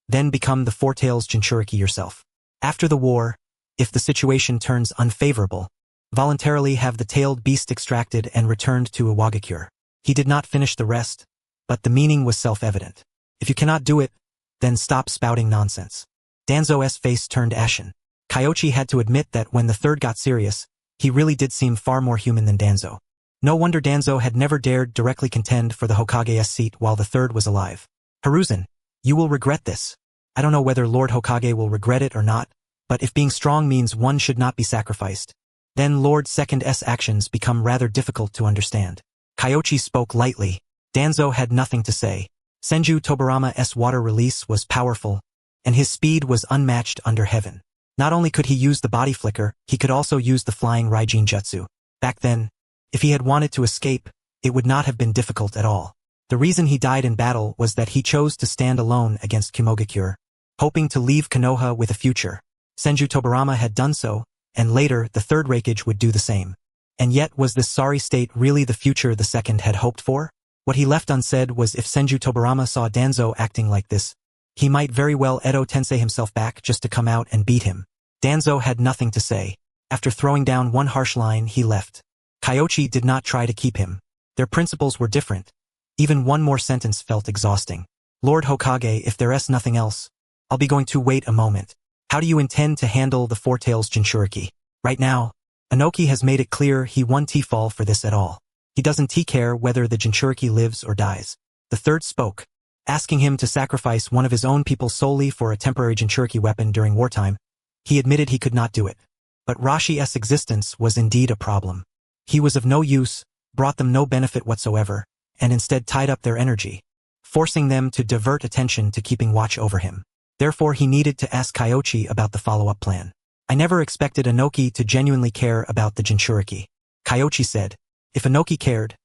then become the Four Tails Jinchuriki yourself. After the war, if the situation turns unfavorable, voluntarily have the tailed beast extracted and returned to Iwagakure. He did not finish the rest, but the meaning was self-evident. If you cannot do it, then stop spouting nonsense. Danzo's face turned ashen. Kyoichi had to admit that when the third got serious, he really did seem far more human than Danzo. No wonder Danzo had never dared directly contend for the Hokage's seat while the third was alive. Hiruzen, you will regret this. I don't know whether Lord Hokage will regret it or not, but if being strong means one should not be sacrificed, then Lord Second's actions become rather difficult to understand. Kyoichi spoke lightly. Danzo had nothing to say. Senju Tobarama's water release was powerful, and his speed was unmatched under heaven. Not only could he use the body flicker, he could also use the flying Raijin Jutsu. Back then, if he had wanted to escape, it would not have been difficult at all. The reason he died in battle was that he chose to stand alone against Kimogakure, hoping to leave Konoha with a future. Senju Tobarama had done so, and later the third Raikage would do the same. And yet was this sorry state really the future the second had hoped for? What he left unsaid was if Senju Tobarama saw Danzo acting like this, he might very well Edo Tensei himself back just to come out and beat him. Danzo had nothing to say. After throwing down one harsh line, he left. Kyoichi did not try to keep him. Their principles were different. Even one more sentence felt exhausting. Lord Hokage, if there's nothing else, I'll be going to wait a moment. How do you intend to handle the Four Tails Jinchuriki? Right now, Inoki has made it clear he won't fall for this at all. He doesn't care whether the Jinchuriki lives or dies. The third spoke. Asking him to sacrifice one of his own people solely for a temporary Jinchuriki weapon during wartime, he admitted he could not do it. But Rashi's existence was indeed a problem. He was of no use, brought them no benefit whatsoever, and instead tied up their energy, forcing them to divert attention to keeping watch over him. Therefore he needed to ask Kyoichi about the follow-up plan. I never expected Inoki to genuinely care about the Jinchuriki. Kyoichi said, if Inoki cared,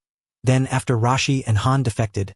then after Rashi and Han defected,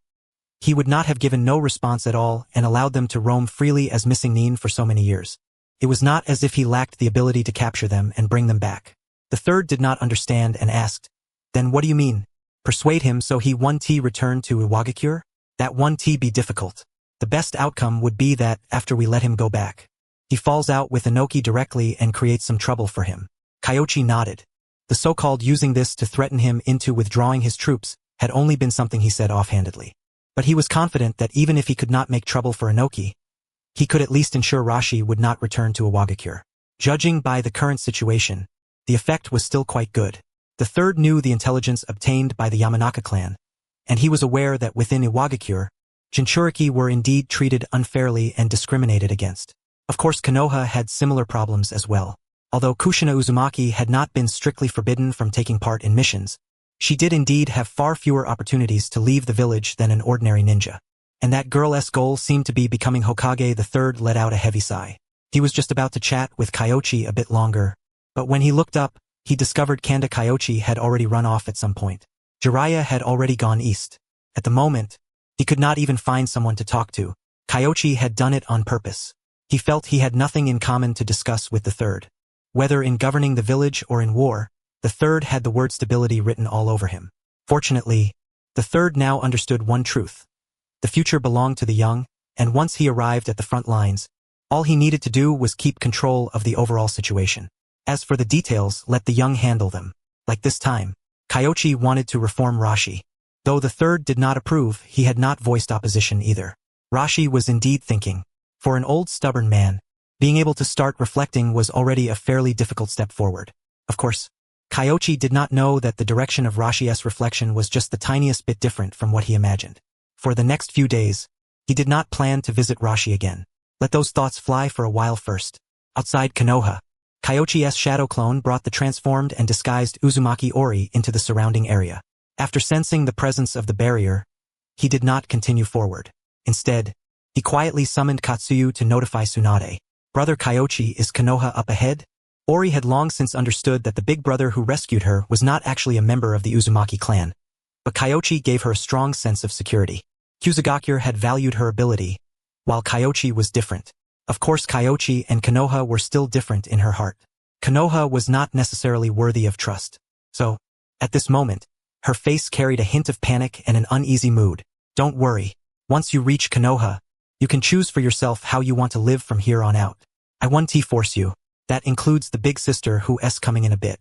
he would not have given no response at all and allowed them to roam freely as missing Nin for so many years. It was not as if he lacked the ability to capture them and bring them back. The third did not understand and asked, then what do you mean? Persuade him so he won't return to Iwagakure? That won't be difficult. The best outcome would be that, after we let him go back, he falls out with Inoki directly and creates some trouble for him. Kyoichi nodded. The so-called using this to threaten him into withdrawing his troops had only been something he said offhandedly. But he was confident that even if he could not make trouble for Inoki, he could at least ensure Rashi would not return to Iwagakure. Judging by the current situation, the effect was still quite good. The third knew the intelligence obtained by the Yamanaka clan, and he was aware that within Iwagakure, Jinchuriki were indeed treated unfairly and discriminated against. Of course, Konoha had similar problems as well. Although Kushina Uzumaki had not been strictly forbidden from taking part in missions, she did indeed have far fewer opportunities to leave the village than an ordinary ninja. And that girl's goal seemed to be becoming Hokage. The third let out a heavy sigh. He was just about to chat with Kyoichi a bit longer, but when he looked up, he discovered Kanda Kyoichi had already run off at some point. Jiraiya had already gone east. At the moment, he could not even find someone to talk to. Kyoichi had done it on purpose. He felt he had nothing in common to discuss with the third. Whether in governing the village or in war, The third had the word stability written all over him. Fortunately, the third now understood one truth. The future belonged to the young, and once he arrived at the front lines, all he needed to do was keep control of the overall situation. As for the details, let the young handle them. Like this time, Kyoichi wanted to reform Rashi. Though the third did not approve, he had not voiced opposition either. Rashi was indeed thinking. For an old stubborn man, being able to start reflecting was already a fairly difficult step forward. Of course, Kyoichi did not know that the direction of Rashi's reflection was just the tiniest bit different from what he imagined. For the next few days, he did not plan to visit Rashi again. Let those thoughts fly for a while first. Outside Konoha, Kyoichi's shadow clone brought the transformed and disguised Uzumaki Ori into the surrounding area. After sensing the presence of the barrier, he did not continue forward. Instead, he quietly summoned Katsuyu to notify Tsunade. Brother Kyoichi, is Konoha up ahead? Ori had long since understood that the big brother who rescued her was not actually a member of the Uzumaki clan, but Kyoichi gave her a strong sense of security. Kusugakure had valued her ability, while Kyoichi was different. Of course, Kyoichi and Konoha were still different in her heart. Konoha was not necessarily worthy of trust. So, at this moment, her face carried a hint of panic and an uneasy mood. Don't worry. Once you reach Konoha, you can choose for yourself how you want to live from here on out. I won't force you. That includes the big sister who's coming in a bit.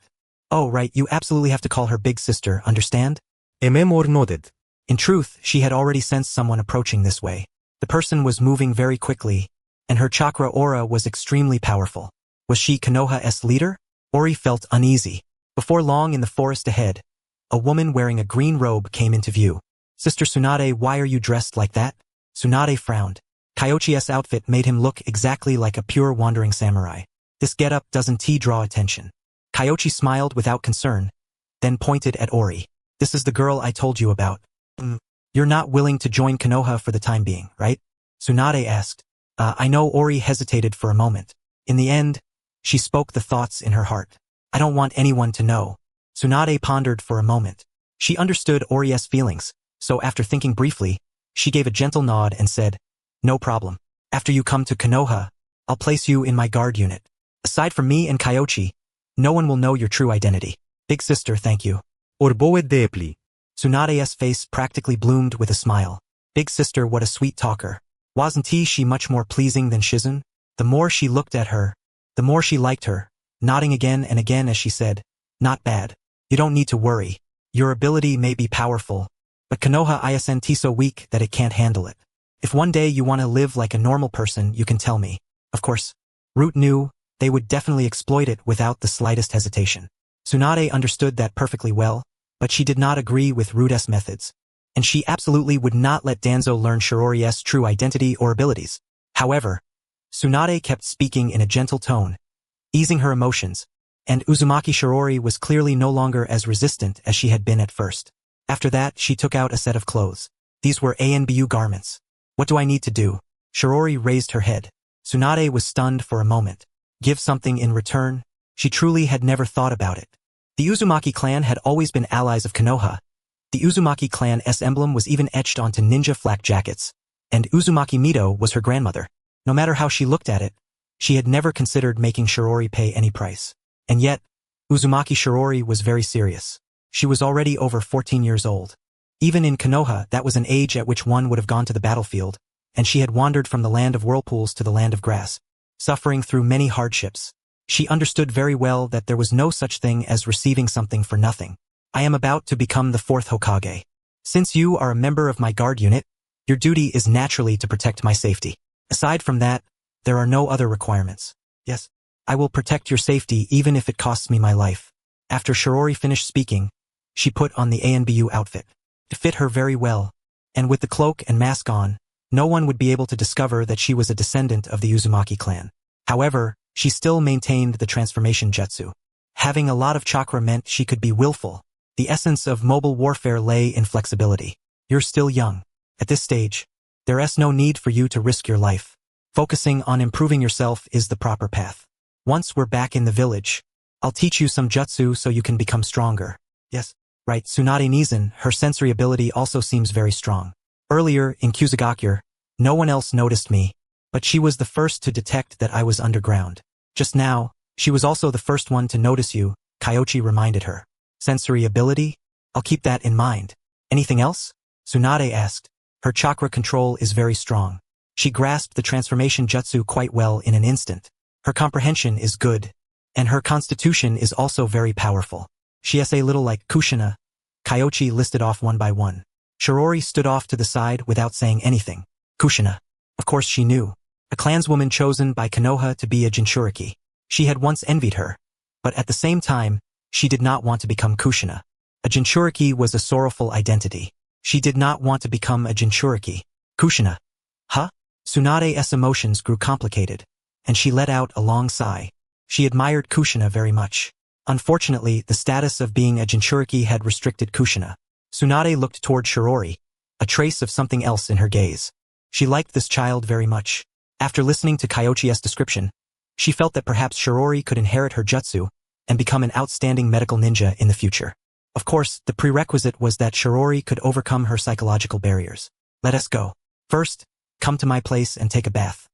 Oh right, you absolutely have to call her big sister, understand? A memoir nodded. In truth, she had already sensed someone approaching this way. The person was moving very quickly, and her chakra aura was extremely powerful. Was she Konoha's leader? Ori felt uneasy. Before long in the forest ahead, a woman wearing a green robe came into view. Sister Tsunade, why are you dressed like that? Tsunade frowned. Kyoichi's outfit made him look exactly like a pure wandering samurai. This getup doesn't draw attention. Kyoichi smiled without concern, then pointed at Ori. This is the girl I told you about. You're not willing to join Konoha for the time being, right? Tsunade asked. I know. Ori hesitated for a moment. In the end, she spoke the thoughts in her heart. I don't want anyone to know. Tsunade pondered for a moment. She understood Ori's feelings, so after thinking briefly, she gave a gentle nod and said, no problem. After you come to Konoha, I'll place you in my guard unit. Aside from me and Kyoichi, no one will know your true identity. Big sister, thank you. Orboed deeply. Tsunade's face practically bloomed with a smile. Big sister, what a sweet talker. Wasn't she much more pleasing than Shizun? The more she looked at her, the more she liked her, nodding again and again as she said, not bad. You don't need to worry. Your ability may be powerful, but Konoha isn't so weak that it can't handle it. If one day you want to live like a normal person, you can tell me. Of course, Root knew they would definitely exploit it without the slightest hesitation. Tsunade understood that perfectly well, but she did not agree with Root's methods, and she absolutely would not let Danzo learn Shirori's true identity or abilities. However, Tsunade kept speaking in a gentle tone, easing her emotions, and Uzumaki Shirori was clearly no longer as resistant as she had been at first. After that, she took out a set of clothes. These were ANBU garments. What do I need to do? Shirori raised her head. Tsunade was stunned for a moment. Give something in return? She truly had never thought about it. The Uzumaki clan had always been allies of Konoha. The Uzumaki clan's emblem was even etched onto ninja flak jackets, and Uzumaki Mito was her grandmother. No matter how she looked at it, she had never considered making Shirori pay any price. And yet, Uzumaki Shirori was very serious. She was already over 14 years old. Even in Konoha, that was an age at which one would have gone to the battlefield, and she had wandered from the land of whirlpools to the land of grass, suffering through many hardships. She understood very well that there was no such thing as receiving something for nothing. I am about to become the 4th Hokage. Since you are a member of my guard unit, your duty is naturally to protect my safety. Aside from that, there are no other requirements. Yes, I will protect your safety even if it costs me my life. After Shirori finished speaking, she put on the ANBU outfit. It fit her very well, and with the cloak and mask on, no one would be able to discover that she was a descendant of the Uzumaki clan. However, she still maintained the transformation jutsu. Having a lot of chakra meant she could be willful. The essence of mobile warfare lay in flexibility. You're still young. At this stage, there's no need for you to risk your life. Focusing on improving yourself is the proper path. Once we're back in the village, I'll teach you some jutsu so you can become stronger. Yes, right. Tsunade Nizan, her sensory ability also seems very strong. Earlier, in Kusugakure, no one else noticed me, but she was the first to detect that I was underground. Just now, she was also the first one to notice you, Kyoichi reminded her. Sensory ability? I'll keep that in mind. Anything else? Tsunade asked. Her chakra control is very strong. She grasped the transformation jutsu quite well in an instant. Her comprehension is good. And her constitution is also very powerful. She is a little like Kushina. Kyoichi listed off one by one. Shirori stood off to the side without saying anything. Kushina. Of course she knew. A clanswoman chosen by Konoha to be a Jinchuriki. She had once envied her. But at the same time, she did not want to become Kushina. A Jinchuriki was a sorrowful identity. She did not want to become a Jinchuriki. Kushina. Huh? Tsunade's emotions grew complicated, and she let out a long sigh. She admired Kushina very much. Unfortunately, the status of being a Jinchuriki had restricted Kushina. Tsunade looked toward Shirori, a trace of something else in her gaze. She liked this child very much. After listening to Kyoichi's description, she felt that perhaps Shirori could inherit her jutsu and become an outstanding medical ninja in the future. Of course, the prerequisite was that Shirori could overcome her psychological barriers. Let us go. First, come to my place and take a bath.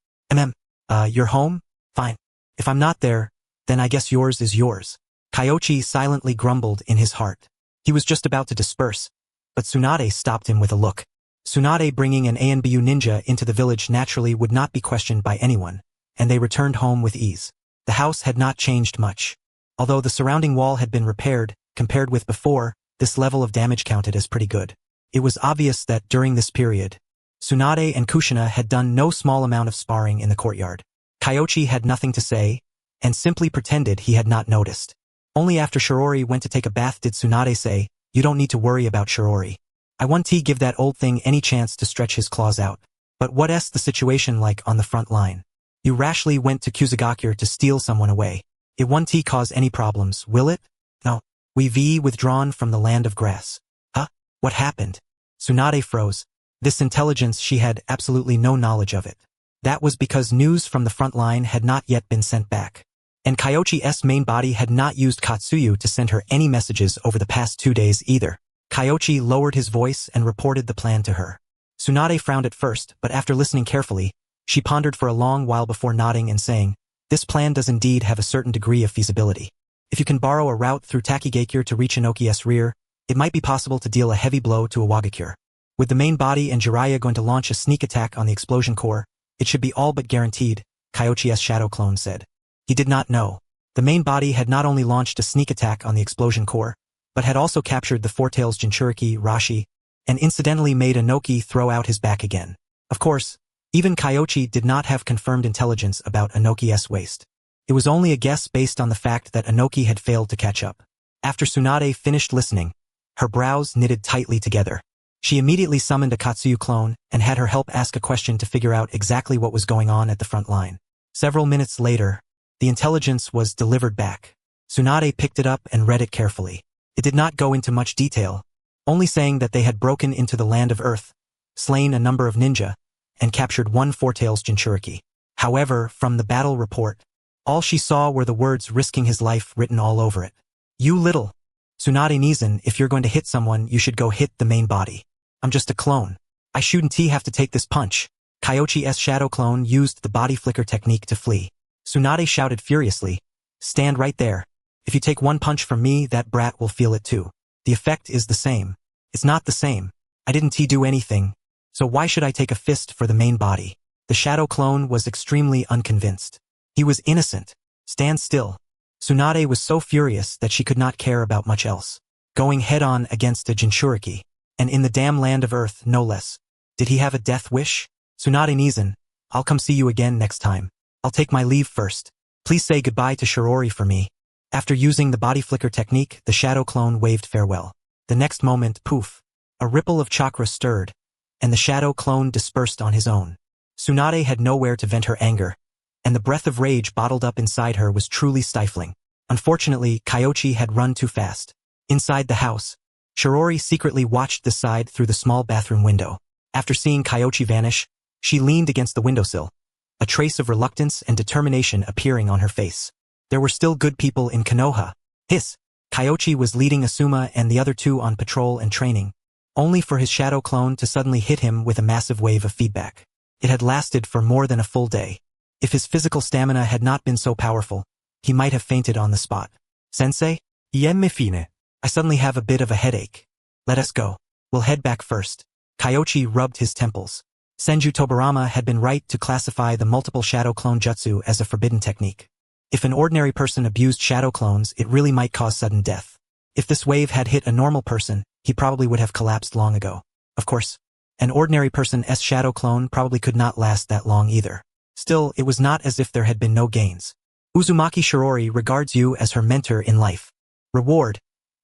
Your home? Fine. If I'm not there, then I guess yours is yours. Kyoichi silently grumbled in his heart. He was just about to disperse, but Tsunade stopped him with a look. Tsunade bringing an ANBU ninja into the village naturally would not be questioned by anyone, and they returned home with ease. The house had not changed much. Although the surrounding wall had been repaired, compared with before, this level of damage counted as pretty good. It was obvious that during this period, Tsunade and Kushina had done no small amount of sparring in the courtyard. Kyoichi had nothing to say, and simply pretended he had not noticed. Only after Shirori went to take a bath did Tsunade say, "You don't need to worry about Shirori. I want to give that old thing any chance to stretch his claws out. But what's the situation like on the front line? You rashly went to Kusagakure to steal someone away. It won't cause any problems, will it? No. We've withdrawn from the land of grass." Huh? What happened? Tsunade froze. This intelligence, she had absolutely no knowledge of it. That was because news from the front line had not yet been sent back. And Kyoichi's main body had not used Katsuyu to send her any messages over the past 2 days either. Kyoichi lowered his voice and reported the plan to her. Tsunade frowned at first, but after listening carefully, she pondered for a long while before nodding and saying, "This plan does indeed have a certain degree of feasibility. If you can borrow a route through Takigakure to reach Inoki's rear, it might be possible to deal a heavy blow to Iwagakure. With the main body and Jiraiya going to launch a sneak attack on the explosion core, it should be all but guaranteed," Kyoichi's shadow clone said. He did not know. The main body had not only launched a sneak attack on the explosion core, but had also captured the Four-Tails Jinchuriki, Rashi, and incidentally made Inoki throw out his back again. Of course, even Kyoichi did not have confirmed intelligence about Inoki's waist. It was only a guess based on the fact that Inoki had failed to catch up. After Tsunade finished listening, her brows knitted tightly together. She immediately summoned a Katsuyu clone and had her help ask a question to figure out exactly what was going on at the front line. Several minutes later, the intelligence was delivered back. Tsunade picked it up and read it carefully. It did not go into much detail, only saying that they had broken into the land of Earth, slain a number of ninja, and captured one Four-Tails Jinchuriki. However, from the battle report, all she saw were the words "risking his life" written all over it. "You little Tsunade Nizan, if you're going to hit someone, you should go hit the main body. I'm just a clone. I shouldn't have to take this punch." Kyoichi's shadow clone used the body flicker technique to flee. Tsunade shouted furiously, "Stand right there. If you take one punch from me, that brat will feel it too. The effect is the same." "It's not the same. I didn't do anything. So why should I take a fist for the main body?" The shadow clone was extremely unconvinced. He was innocent. "Stand still." Tsunade was so furious that she could not care about much else. Going head-on against a Jinchuriki, and in the damn land of Earth, no less. Did he have a death wish? "Tsunade Nizan, I'll come see you again next time. I'll take my leave first. Please say goodbye to Shirori for me." After using the body flicker technique, the shadow clone waved farewell. The next moment, poof, a ripple of chakra stirred, and the shadow clone dispersed on his own. Tsunade had nowhere to vent her anger, and the breath of rage bottled up inside her was truly stifling. Unfortunately, Kyoichi had run too fast. Inside the house, Shirori secretly watched the side through the small bathroom window. After seeing Kyoichi vanish, she leaned against the windowsill, a trace of reluctance and determination appearing on her face. There were still good people in Konoha. Kyoichi was leading Asuma and the other two on patrol and training, only for his shadow clone to suddenly hit him with a massive wave of feedback. It had lasted for more than a full day. If his physical stamina had not been so powerful, he might have fainted on the spot. "Sensei?" Iemme fine. I suddenly have a bit of a headache. Let us go. We'll head back first. Kyoichi rubbed his temples. Senju Tobarama had been right to classify the multiple shadow clone jutsu as a forbidden technique. If an ordinary person abused shadow clones, it really might cause sudden death. If this wave had hit a normal person, he probably would have collapsed long ago. Of course, an ordinary person's shadow clone probably could not last that long either. Still, it was not as if there had been no gains. Uzumaki Shirori regards you as her mentor in life. Reward: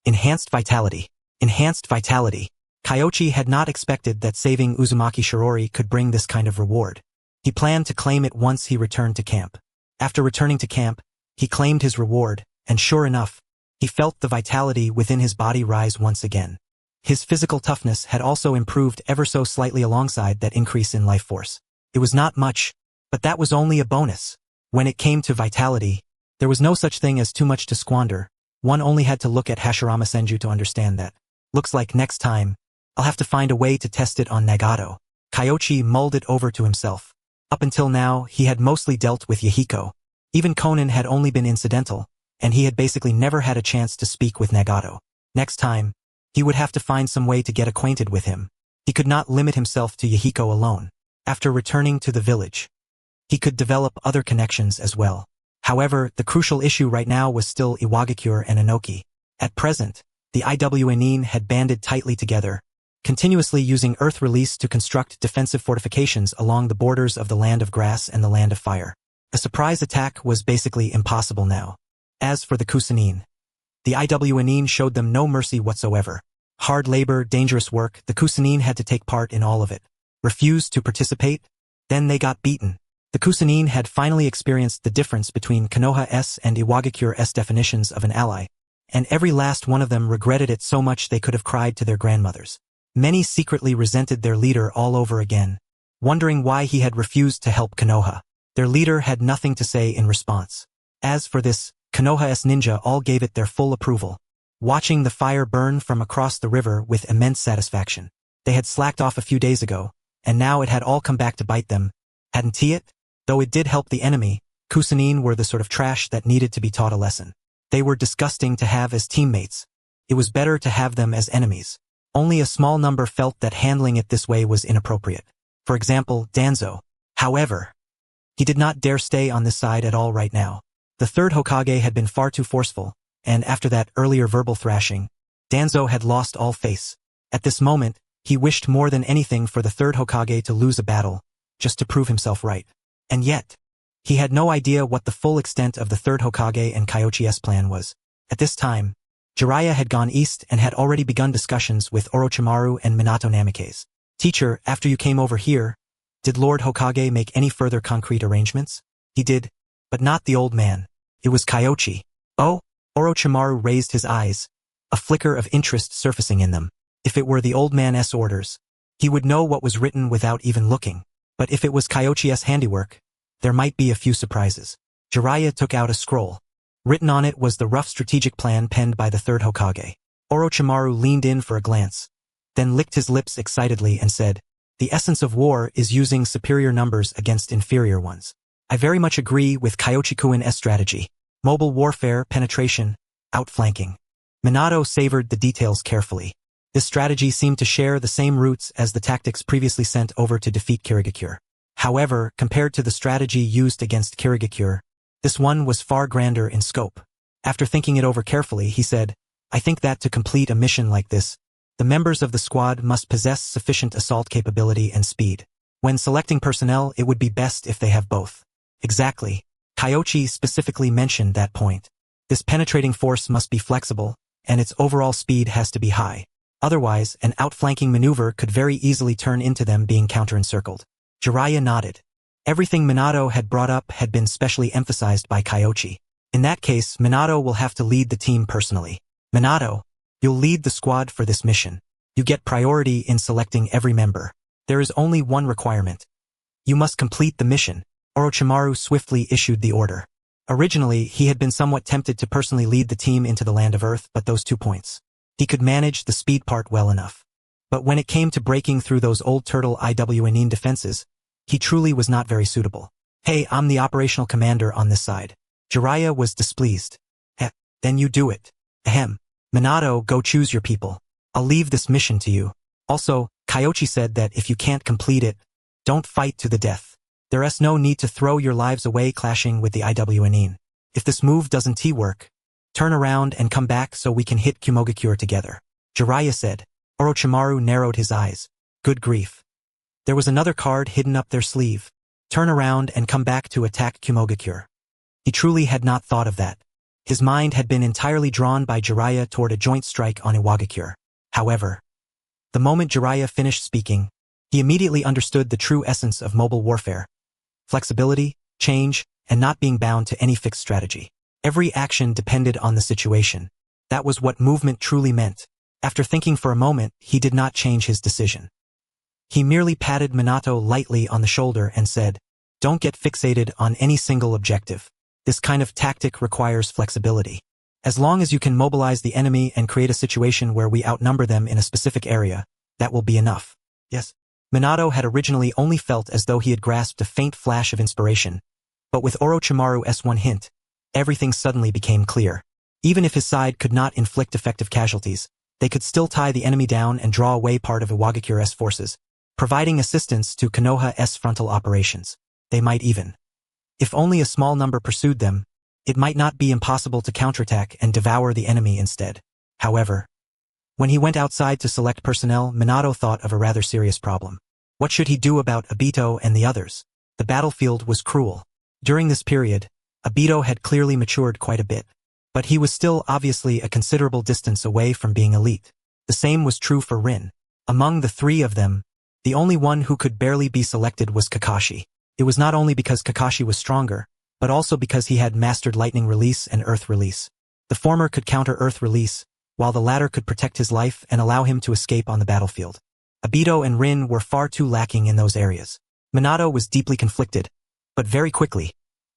enhanced vitality. Enhanced vitality. Kyoichi had not expected that saving Uzumaki Shirori could bring this kind of reward. He planned to claim it once he returned to camp. After returning to camp, he claimed his reward, and sure enough, he felt the vitality within his body rise once again. His physical toughness had also improved ever so slightly alongside that increase in life force. It was not much, but that was only a bonus. When it came to vitality, there was no such thing as too much to squander. One only had to look at Hashirama Senju to understand that. Looks like next time, I'll have to find a way to test it on Nagato. Kyoichi mulled it over to himself. Up until now, he had mostly dealt with Yahiko. Even Konan had only been incidental, and he had basically never had a chance to speak with Nagato. Next time, he would have to find some way to get acquainted with him. He could not limit himself to Yahiko alone. After returning to the village, he could develop other connections as well. However, the crucial issue right now was still Iwagakure and Inoki. At present, the Iwnin had banded tightly together, continuously using earth release to construct defensive fortifications along the borders of the Land of Grass and the Land of Fire. A surprise attack was basically impossible now. As for the Kusanin, the Iwnin showed them no mercy whatsoever. Hard labor, dangerous work, the Kusanin had to take part in all of it. Refused to participate? Then they got beaten. The Kusanin had finally experienced the difference between Konoha's and Iwagakure's definitions of an ally, and every last one of them regretted it so much they could have cried to their grandmothers. Many secretly resented their leader all over again, wondering why he had refused to help Konoha. Their leader had nothing to say in response. As for this, Konoha's ninja all gave it their full approval, watching the fire burn from across the river with immense satisfaction. They had slacked off a few days ago, and now it had all come back to bite them, hadn't it? Though it did help the enemy, Kusanin were the sort of trash that needed to be taught a lesson. They were disgusting to have as teammates. It was better to have them as enemies. Only a small number felt that handling it this way was inappropriate. For example, Danzo. However, he did not dare stay on this side at all right now. The third Hokage had been far too forceful, and after that earlier verbal thrashing, Danzo had lost all face. At this moment, he wished more than anything for the third Hokage to lose a battle, just to prove himself right. And yet, he had no idea what the full extent of the third Hokage and Kyoichi's plan was. At this time, Jiraiya had gone east and had already begun discussions with Orochimaru and Minato Namikaze. Teacher, after you came over here, did Lord Hokage make any further concrete arrangements? He did, but not the old man. It was Kyoichi. Oh? Orochimaru raised his eyes, a flicker of interest surfacing in them. If it were the old man's orders, he would know what was written without even looking. But if it was Kyoichi's handiwork, there might be a few surprises. Jiraiya took out a scroll. Written on it was the rough strategic plan penned by the third Hokage. Orochimaru leaned in for a glance, then licked his lips excitedly and said, "The essence of war is using superior numbers against inferior ones. I very much agree with Kyoichi-kun's strategy. Mobile warfare, penetration, outflanking." Minato savored the details carefully. This strategy seemed to share the same roots as the tactics previously sent over to defeat Kirigakure. However, compared to the strategy used against Kirigakure, this one was far grander in scope. After thinking it over carefully, he said, "I think that to complete a mission like this, the members of the squad must possess sufficient assault capability and speed. When selecting personnel, it would be best if they have both." Exactly. Kyoichi specifically mentioned that point. This penetrating force must be flexible, and its overall speed has to be high. Otherwise, an outflanking maneuver could very easily turn into them being counter-encircled. Jiraiya nodded. Everything Minato had brought up had been specially emphasized by Kyoichi. In that case, Minato will have to lead the team personally. Minato, you'll lead the squad for this mission. You get priority in selecting every member. There is only one requirement. You must complete the mission. Orochimaru swiftly issued the order. Originally, he had been somewhat tempted to personally lead the team into the Land of Earth, but those 2 points. He could manage the speed part well enough. But when it came to breaking through those old turtle Iwnin defenses, he truly was not very suitable. "Hey, I'm the operational commander on this side." Jiraiya was displeased. "Then you do it." Ahem. Minato, go choose your people. I'll leave this mission to you. Also, Kyoichi said that if you can't complete it, don't fight to the death. There's no need to throw your lives away clashing with the IWNine. If this move doesn't work, turn around and come back so we can hit Kumogakure together. Jiraiya said. Orochimaru narrowed his eyes. Good grief. There was another card hidden up their sleeve. Turn around and come back to attack Kumogakure. He truly had not thought of that. His mind had been entirely drawn by Jiraiya toward a joint strike on Iwagakure. However, the moment Jiraiya finished speaking, he immediately understood the true essence of mobile warfare. Flexibility, change, and not being bound to any fixed strategy. Every action depended on the situation. That was what movement truly meant. After thinking for a moment, he did not change his decision. He merely patted Minato lightly on the shoulder and said, "Don't get fixated on any single objective. This kind of tactic requires flexibility. As long as you can mobilize the enemy and create a situation where we outnumber them in a specific area, that will be enough." Yes. Minato had originally only felt as though he had grasped a faint flash of inspiration, but with Orochimaru's one hint, everything suddenly became clear. Even if his side could not inflict effective casualties, they could still tie the enemy down and draw away part of Iwagakure's forces, providing assistance to Konoha's frontal operations. They might even, if only a small number pursued them, it might not be impossible to counterattack and devour the enemy instead. However, when he went outside to select personnel, Minato thought of a rather serious problem. What should he do about Obito and the others? The battlefield was cruel. During this period, Obito had clearly matured quite a bit, but he was still obviously a considerable distance away from being elite. The same was true for Rin. Among the three of them, the only one who could barely be selected was Kakashi. It was not only because Kakashi was stronger, but also because he had mastered Lightning Release and Earth Release. The former could counter Earth Release, while the latter could protect his life and allow him to escape on the battlefield. Obito and Rin were far too lacking in those areas. Minato was deeply conflicted, but very quickly,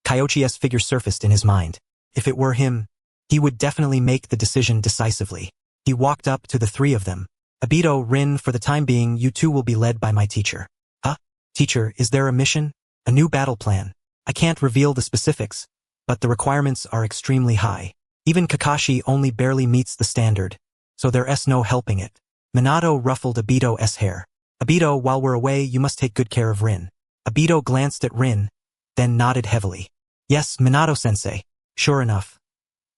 Kyoichi's figure surfaced in his mind. If it were him, he would definitely make the decision decisively. He walked up to the three of them. "Obito, Rin, for the time being, you two will be led by my teacher." "Huh? Teacher, is there a mission? A new battle plan? I can't reveal the specifics, but the requirements are extremely high. Even Kakashi only barely meets the standard, so there's no helping it." Minato ruffled Obito's hair. "Obito, while we're away, you must take good care of Rin." Obito glanced at Rin, then nodded heavily. "Yes, Minato-sensei. Sure enough.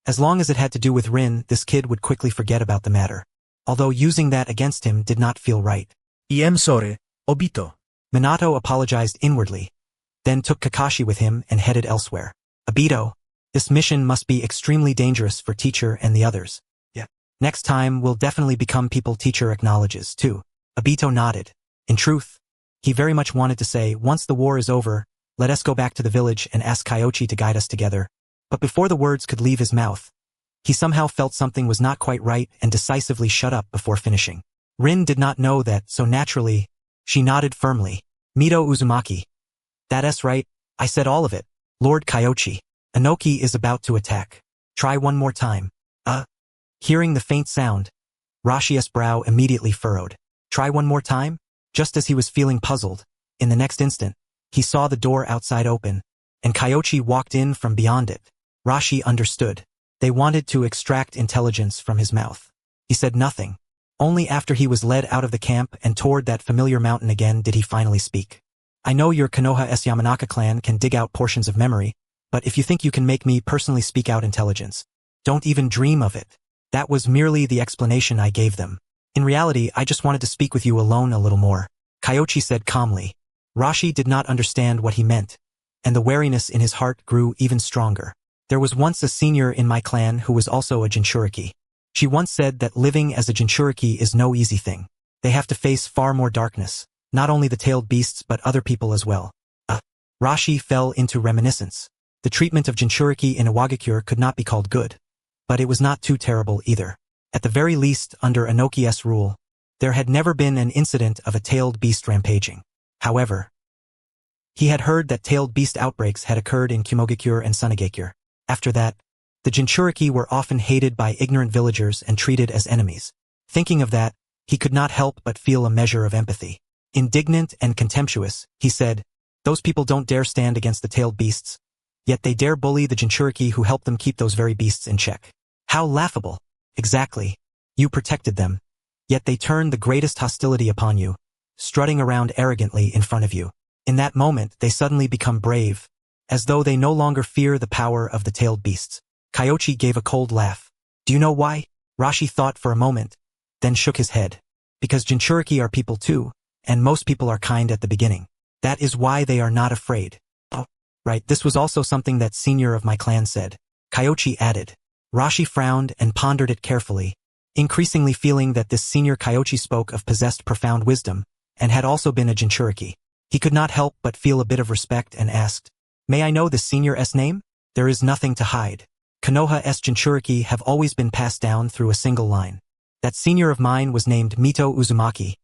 As long as it had to do with Rin, this kid would quickly forget about the matter. Although using that against him did not feel right." "I'm sorry, Obito." Minato apologized inwardly, then took Kakashi with him and headed elsewhere. "Obito, this mission must be extremely dangerous for teacher and the others." "Yeah. Next time we'll definitely become people teacher acknowledges, too." Obito nodded. In truth, he very much wanted to say, "Once the war is over, let us go back to the village and ask Kyoichi to guide us together." But before the words could leave his mouth, he somehow felt something was not quite right and decisively shut up before finishing. Rin did not know that, so naturally, she nodded firmly. "Mito Uzumaki. That's right, I said all of it. Lord Kyoichi. Inoki is about to attack. Try one more time." Hearing the faint sound, Rashi's brow immediately furrowed. "Try one more time?" Just as he was feeling puzzled, in the next instant, he saw the door outside open, and Kyoichi walked in from beyond it. Rashi understood. They wanted to extract intelligence from his mouth. He said nothing. Only after he was led out of the camp and toward that familiar mountain again did he finally speak. "I know your Konoha's Yamanaka clan can dig out portions of memory, but if you think you can make me personally speak out intelligence, don't even dream of it. That was merely the explanation I gave them. In reality, I just wanted to speak with you alone a little more," Kyoichi said calmly. Rashi did not understand what he meant, and the wariness in his heart grew even stronger. "There was once a senior in my clan who was also a Jinchuriki. She once said that living as a Jinchuriki is no easy thing. They have to face far more darkness, not only the tailed beasts but other people as well." Rashi fell into reminiscence. The treatment of Jinchuriki in Iwagakure could not be called good, but it was not too terrible either. At the very least, under Inoki's rule, there had never been an incident of a tailed beast rampaging. However, he had heard that tailed beast outbreaks had occurred in Kumogakure and Sunagakure. After that, the Jinchuriki were often hated by ignorant villagers and treated as enemies. Thinking of that, he could not help but feel a measure of empathy. Indignant and contemptuous, he said, "Those people don't dare stand against the tailed beasts, yet they dare bully the Jinchuriki who helped them keep those very beasts in check. How laughable!" Exactly. You protected them. Yet they turned the greatest hostility upon you, strutting around arrogantly in front of you. In that moment, they suddenly become brave, as though they no longer fear the power of the tailed beasts. Kyoichi gave a cold laugh. Do you know why? Rashi thought for a moment, then shook his head. Because Jinchuriki are people too, and most people are kind at the beginning. That is why they are not afraid. Oh, right, this was also something that senior of my clan said. Kyoichi added. Rashi frowned and pondered it carefully, increasingly feeling that this senior Kyoichi spoke of possessed profound wisdom, and had also been a Jinchuriki. He could not help but feel a bit of respect and asked, May I know this senior's name? There is nothing to hide. Konoha's Jinchuriki have always been passed down through a single line. That senior of mine was named Mito Uzumaki,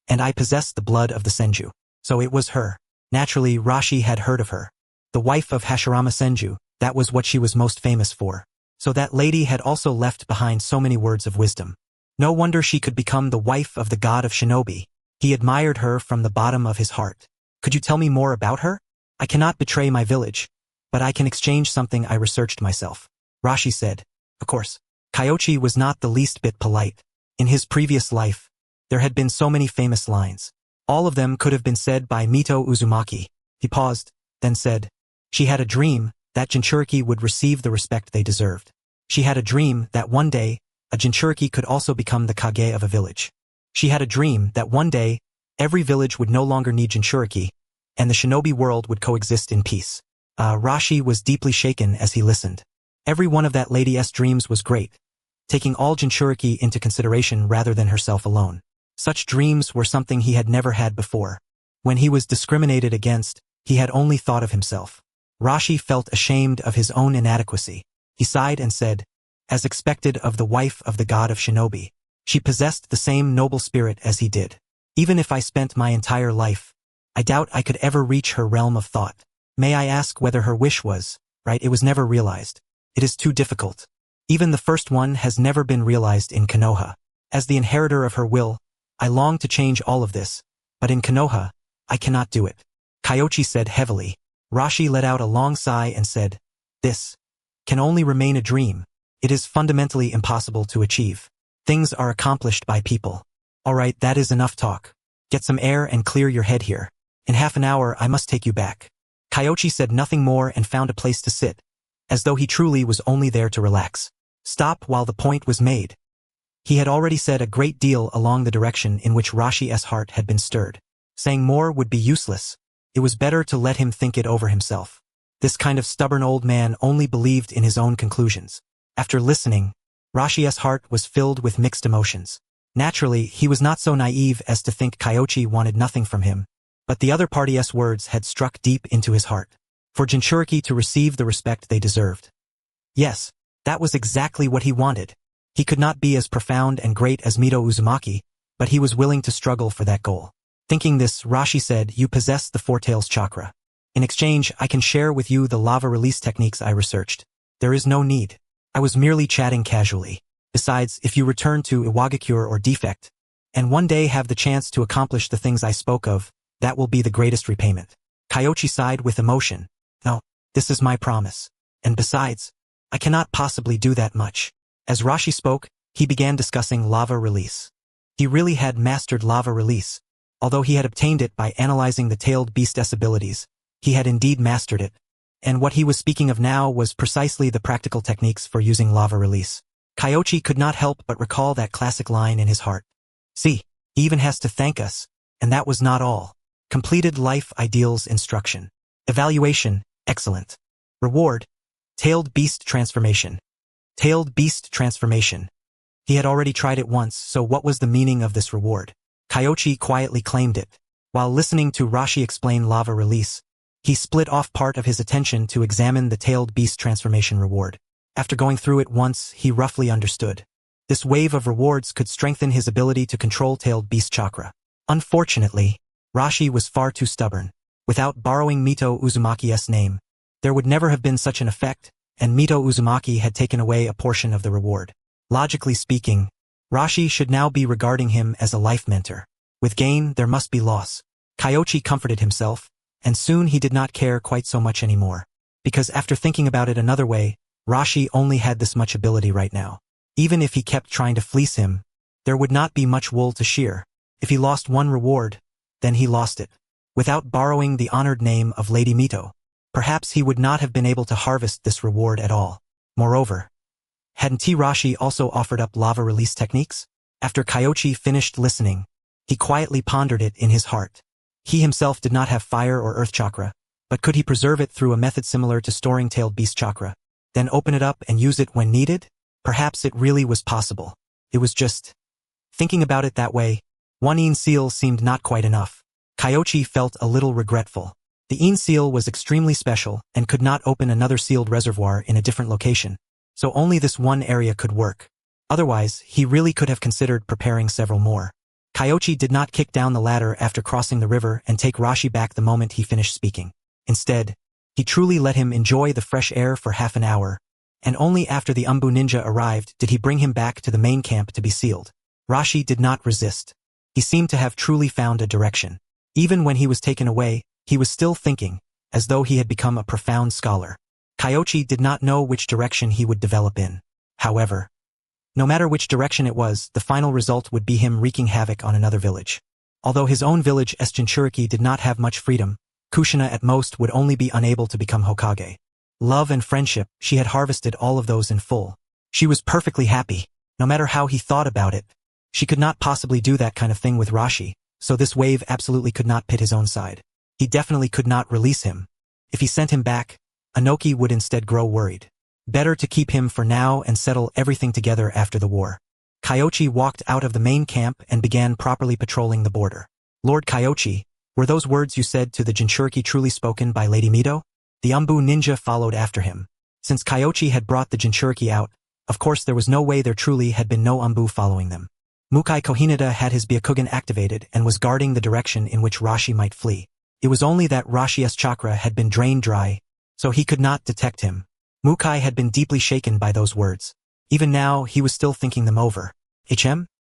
and I possessed the blood of the Senju. So it was her. Naturally, Rashi had heard of her. The wife of Hashirama Senju, that was what she was most famous for. So that lady had also left behind so many words of wisdom. No wonder she could become the wife of the god of shinobi. He admired her from the bottom of his heart. Could you tell me more about her? I cannot betray my village, but I can exchange something I researched myself. Rashi said. Of course. Kyoichi was not the least bit polite. In his previous life, there had been so many famous lines. All of them could have been said by Mito Uzumaki. He paused, then said, She had a dream that Jinchuriki would receive the respect they deserved. She had a dream that one day, a Jinchuriki could also become the Kage of a village. She had a dream that one day, every village would no longer need Jinchuriki, and the shinobi world would coexist in peace. Rashi was deeply shaken as he listened. Every one of that lady's dreams was great, taking all Jinchuriki into consideration rather than herself alone. Such dreams were something he had never had before. When he was discriminated against, he had only thought of himself. Rashi felt ashamed of his own inadequacy. He sighed and said, As expected of the wife of the god of shinobi, she possessed the same noble spirit as he did. Even if I spent my entire life, I doubt I could ever reach her realm of thought. May I ask whether her wish was, right? It was never realized. It is too difficult. Even the first one has never been realized in Konoha. As the inheritor of her will, I long to change all of this, but in Konoha, I cannot do it. Kyoichi said heavily. Rashi let out a long sigh and said, This can only remain a dream. It is fundamentally impossible to achieve. Things are accomplished by people. All right, that is enough talk. Get some air and clear your head here. In half an hour, I must take you back. Kyoichi said nothing more and found a place to sit, as though he truly was only there to relax. Stop while the point was made. He had already said a great deal along the direction in which Rashi's heart had been stirred. Saying more would be useless. It was better to let him think it over himself. This kind of stubborn old man only believed in his own conclusions. After listening, Rashi's heart was filled with mixed emotions. Naturally, he was not so naive as to think Kyoichi wanted nothing from him, but the other party's words had struck deep into his heart. For Jinchuriki to receive the respect they deserved. Yes, that was exactly what he wanted. He could not be as profound and great as Mito Uzumaki, but he was willing to struggle for that goal. Thinking this, Rashi said, You possess the Four Tails chakra. In exchange, I can share with you the lava release techniques I researched. There is no need. I was merely chatting casually. Besides, if you return to Iwagakure or Defect, and one day have the chance to accomplish the things I spoke of, that will be the greatest repayment. Kyoichi sighed with emotion. No, this is my promise. And besides, I cannot possibly do that much. As Rashi spoke, he began discussing lava release. He really had mastered lava release. Although he had obtained it by analyzing the tailed beast's abilities, he had indeed mastered it. And what he was speaking of now was precisely the practical techniques for using lava release. Kyoichi could not help but recall that classic line in his heart. See, he even has to thank us. And that was not all. Completed life ideals instruction. Evaluation, excellent. Reward, tailed beast transformation. Tailed beast transformation. He had already tried it once, so what was the meaning of this reward? Kyoichi quietly claimed it. While listening to Rashi explain lava release, he split off part of his attention to examine the tailed beast transformation reward. After going through it once, he roughly understood. This wave of rewards could strengthen his ability to control tailed beast chakra. Unfortunately, Rashi was far too stubborn. Without borrowing Mito Uzumaki's name, there would never have been such an effect, and Mito Uzumaki had taken away a portion of the reward. Logically speaking, Rashi should now be regarding him as a life mentor. With gain, there must be loss. Kyoichi comforted himself, and soon he did not care quite so much anymore. Because after thinking about it another way, Rashi only had this much ability right now. Even if he kept trying to fleece him, there would not be much wool to shear. If he lost one reward, then he lost it. Without borrowing the honored name of Lady Mito, perhaps he would not have been able to harvest this reward at all. Moreover, hadn't Rashi also offered up lava release techniques? After Kyoichi finished listening, he quietly pondered it in his heart. He himself did not have fire or earth chakra, but could he preserve it through a method similar to storing tailed beast chakra, then open it up and use it when needed? Perhaps it really was possible. It was just thinking about it that way. One Een seal seemed not quite enough. Kyoichi felt a little regretful. The Een seal was extremely special and could not open another sealed reservoir in a different location, so only this one area could work. Otherwise, he really could have considered preparing several more. Kyoichi did not kick down the ladder after crossing the river and take Rashi back the moment he finished speaking. Instead, he truly let him enjoy the fresh air for half an hour, and only after the Umbu ninja arrived did he bring him back to the main camp to be sealed. Rashi did not resist. He seemed to have truly found a direction. Even when he was taken away, he was still thinking, as though he had become a profound scholar. Kyoichi did not know which direction he would develop in. However, no matter which direction it was, the final result would be him wreaking havoc on another village. Although his own village Jinchuriki did not have much freedom, Kushina at most would only be unable to become Hokage. Love and friendship, she had harvested all of those in full. She was perfectly happy, no matter how he thought about it. She could not possibly do that kind of thing with Rashi, so this wave absolutely could not pit his own side. He definitely could not release him. If he sent him back, Inoki would instead grow worried. Better to keep him for now and settle everything together after the war. Kyoichi walked out of the main camp and began properly patrolling the border. Lord Kyoichi, were those words you said to the Jinchuriki truly spoken by Lady Mito? The Umbu ninja followed after him. Since Kyoichi had brought the Jinchuriki out, of course there was no way there truly had been no Umbu following them. Mukai Kohinada had his Byakugan activated and was guarding the direction in which Rashi might flee. It was only that Rashi's chakra had been drained dry, so he could not detect him. Mukai had been deeply shaken by those words. Even now, he was still thinking them over.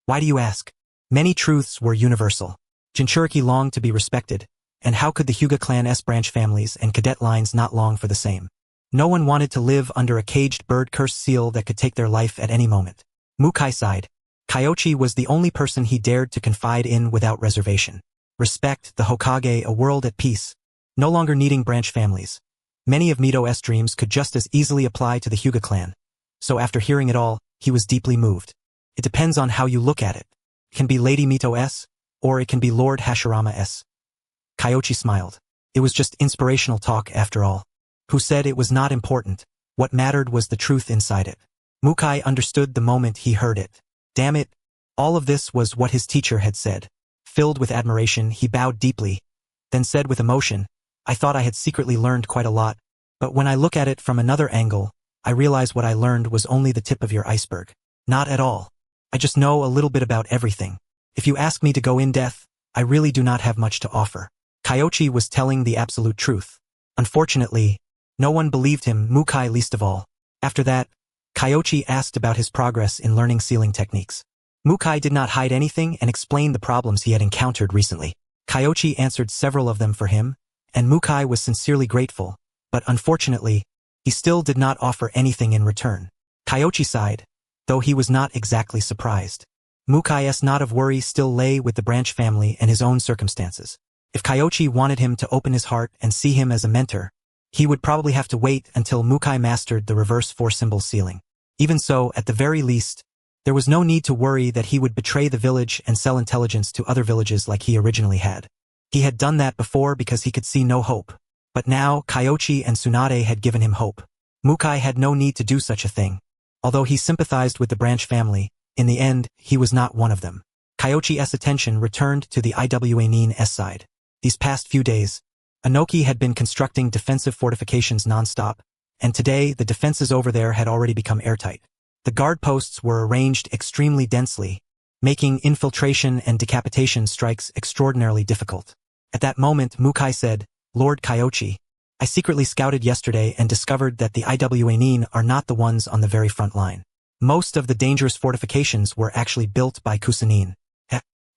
Why do you ask? Many truths were universal. Jinchuriki longed to be respected, and how could the Hyuga clan's branch families and cadet lines not long for the same? No one wanted to live under a caged bird-cursed seal that could take their life at any moment. Mukai sighed. Kyoichi was the only person he dared to confide in without reservation. Respect, the Hokage, a world at peace, no longer needing branch families. Many of Mito's dreams could just as easily apply to the Hyuga clan. So after hearing it all, he was deeply moved. It depends on how you look at it. It can be Lady Mito's, or it can be Lord Hashirama's. Kyoichi smiled. It was just inspirational talk after all. Who said it was not important? What mattered was the truth inside it. Mukai understood the moment he heard it. Damn it, all of this was what his teacher had said. Filled with admiration, he bowed deeply, then said with emotion, I thought I had secretly learned quite a lot, but when I look at it from another angle, I realize what I learned was only the tip of your iceberg. Not at all. I just know a little bit about everything. If you ask me to go in depth, I really do not have much to offer. Kyoichi was telling the absolute truth. Unfortunately, no one believed him, Mukai least of all. After that, Kyoichi asked about his progress in learning sealing techniques. Mukai did not hide anything and explained the problems he had encountered recently. Kyoichi answered several of them for him, and Mukai was sincerely grateful, but unfortunately, he still did not offer anything in return. Kyoichi sighed, though he was not exactly surprised. Mukai's knot of worry still lay with the branch family and his own circumstances. If Kyoichi wanted him to open his heart and see him as a mentor, he would probably have to wait until Mukai mastered the reverse four-symbol sealing. Even so, at the very least, there was no need to worry that he would betray the village and sell intelligence to other villages like he originally had. He had done that before because he could see no hope. But now, Kyoichi and Tsunade had given him hope. Mukai had no need to do such a thing. Although he sympathized with the branch family, in the end, he was not one of them. Kyoichi's attention returned to the Iwa's side. These past few days, Inoki had been constructing defensive fortifications non-stop, and today the defenses over there had already become airtight. The guard posts were arranged extremely densely, making infiltration and decapitation strikes extraordinarily difficult. At that moment, Mukai said, Lord Kyoichi, I secretly scouted yesterday and discovered that the Iwa's are not the ones on the very front line. Most of the dangerous fortifications were actually built by Kusanin.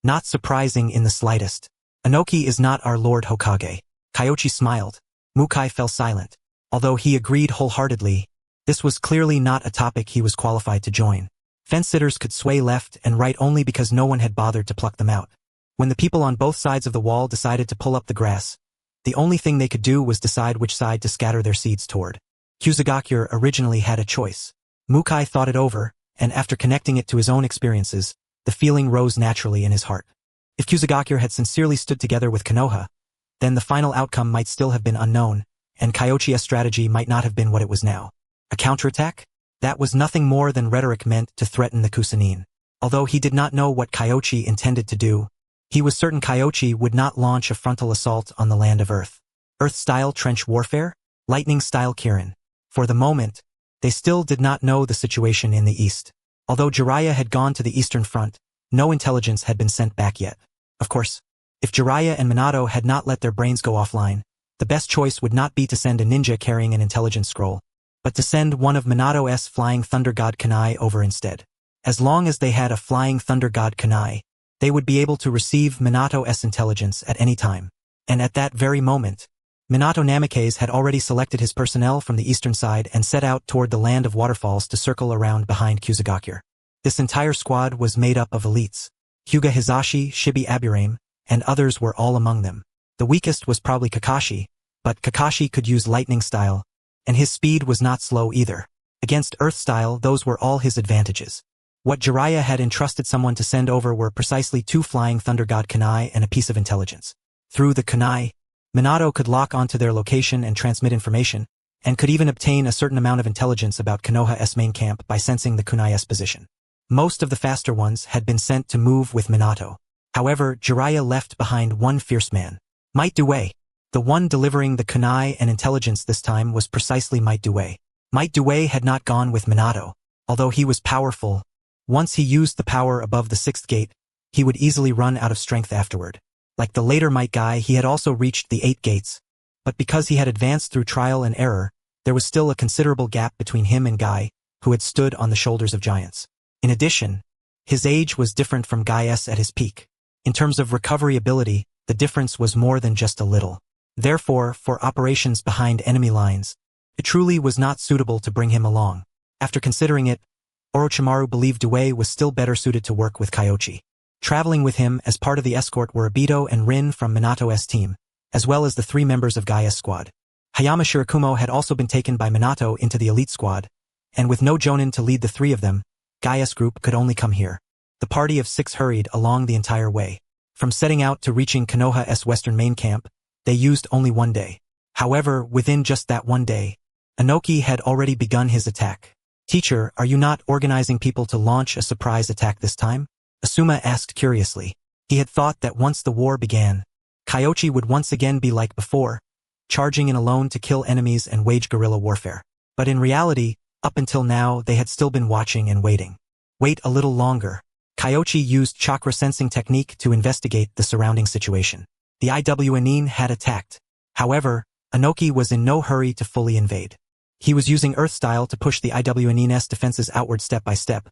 Not surprising in the slightest. Inoki is not our Lord Hokage. Kyoichi smiled. Mukai fell silent. Although he agreed wholeheartedly, this was clearly not a topic he was qualified to join. Fence-sitters could sway left and right only because no one had bothered to pluck them out. When the people on both sides of the wall decided to pull up the grass, the only thing they could do was decide which side to scatter their seeds toward. Kyuzugakure originally had a choice. Mukai thought it over, and after connecting it to his own experiences, the feeling rose naturally in his heart. If Kyuzugakure had sincerely stood together with Konoha, then the final outcome might still have been unknown, and Kyoichi's strategy might not have been what it was now. A counterattack? That was nothing more than rhetoric meant to threaten the Kusanin. Although he did not know what Kyoichi intended to do, he was certain Kyoichi would not launch a frontal assault on the land of Earth. Earth-style trench warfare? Lightning-style Kirin. For the moment, they still did not know the situation in the east. Although Jiraiya had gone to the Eastern Front, no intelligence had been sent back yet. Of course, if Jiraiya and Minato had not let their brains go offline, the best choice would not be to send a ninja carrying an intelligence scroll, but to send one of Minato's flying thunder god kunai over instead. As long as they had a flying thunder god kunai, they would be able to receive Minato's intelligence at any time. And at that very moment, Minato Namikaze had already selected his personnel from the eastern side and set out toward the land of waterfalls to circle around behind Kyuzugakure. This entire squad was made up of elites. Hyuga Hizashi, Shibi Aburame, and others were all among them. The weakest was probably Kakashi, but Kakashi could use lightning style, and his speed was not slow either. Against Earth style, those were all his advantages. What Jiraiya had entrusted someone to send over were precisely 2 flying thunder god kunai and a piece of intelligence. Through the kunai, Minato could lock onto their location and transmit information, and could even obtain a certain amount of intelligence about Konoha's main camp by sensing the kunai's position. Most of the faster ones had been sent to move with Minato. However, Jiraiya left behind one fierce man. Might Due. The one delivering the kunai and intelligence this time was precisely Might Due. Might Due had not gone with Minato. Although he was powerful, once he used the power above the 6th gate, he would easily run out of strength afterward. Like the later Might Guy, he had also reached the 8 gates, but because he had advanced through trial and error, there was still a considerable gap between him and Guy, who had stood on the shoulders of giants. In addition, his age was different from Guy's at his peak. In terms of recovery ability, the difference was more than just a little. Therefore, for operations behind enemy lines, it truly was not suitable to bring him along. After considering it, Orochimaru believed Due was still better suited to work with Kyoichi. Traveling with him as part of the escort were Obito and Rin from Minato's team, as well as the 3 members of Guy's squad. Hayama Shirakumo had also been taken by Minato into the elite squad, and with no Jonin to lead the 3 of them, Guy's group could only come here. The party of 6 hurried along the entire way. From setting out to reaching Konoha's western main camp, they used only 1 day. However, within just that 1 day, Inoki had already begun his attack. "Teacher, are you not organizing people to launch a surprise attack this time?" Asuma asked curiously. He had thought that once the war began, Kyoichi would once again be like before, charging in alone to kill enemies and wage guerrilla warfare. But in reality, up until now, they had still been watching and waiting. Wait a little longer. Kyoichi used chakra sensing technique to investigate the surrounding situation. The Iwanin had attacked. However, Inoki was in no hurry to fully invade. He was using Earth style to push the Iwanin's defenses outward step by step,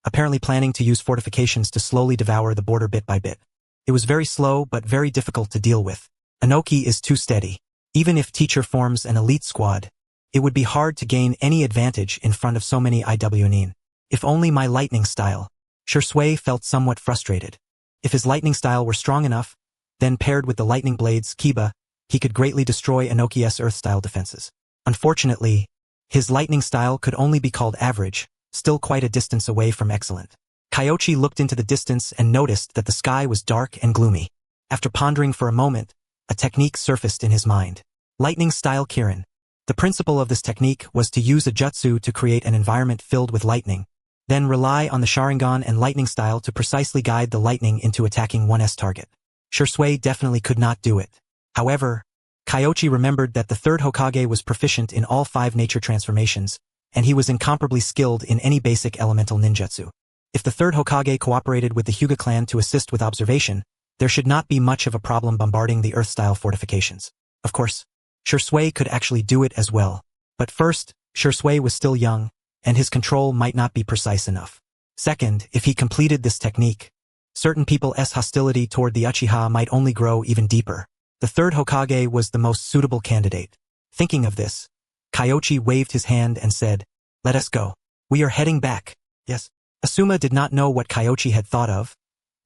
apparently planning to use fortifications to slowly devour the border bit by bit. It was very slow but very difficult to deal with. Inoki is too steady. Even if teacher forms an elite squad, it would be hard to gain any advantage in front of so many Iwanin. If only my lightning style. Shisui felt somewhat frustrated. If his lightning style were strong enough, then paired with the lightning blades, Kiba, he could greatly destroy Inoki's Earth style defenses. Unfortunately, his lightning style could only be called average, still quite a distance away from excellent. Kyoichi looked into the distance and noticed that the sky was dark and gloomy. After pondering for a moment, a technique surfaced in his mind. Lightning style Kirin. The principle of this technique was to use a jutsu to create an environment filled with lightning, then rely on the Sharingan and lightning style to precisely guide the lightning into attacking one's target. Shisui definitely could not do it. However, Kyoichi remembered that the 3rd Hokage was proficient in all 5 nature transformations, and he was incomparably skilled in any basic elemental ninjutsu. If the 3rd Hokage cooperated with the Hyuga clan to assist with observation, there should not be much of a problem bombarding the Earth-style fortifications. Of course, Shisui could actually do it as well. But first, Shisui was still young, and his control might not be precise enough. Second, if he completed this technique, certain people's hostility toward the Uchiha might only grow even deeper. The 3rd Hokage was the most suitable candidate. Thinking of this, Kyoichi waved his hand and said, "Let us go. We are heading back." Yes. Asuma did not know what Kyoichi had thought of,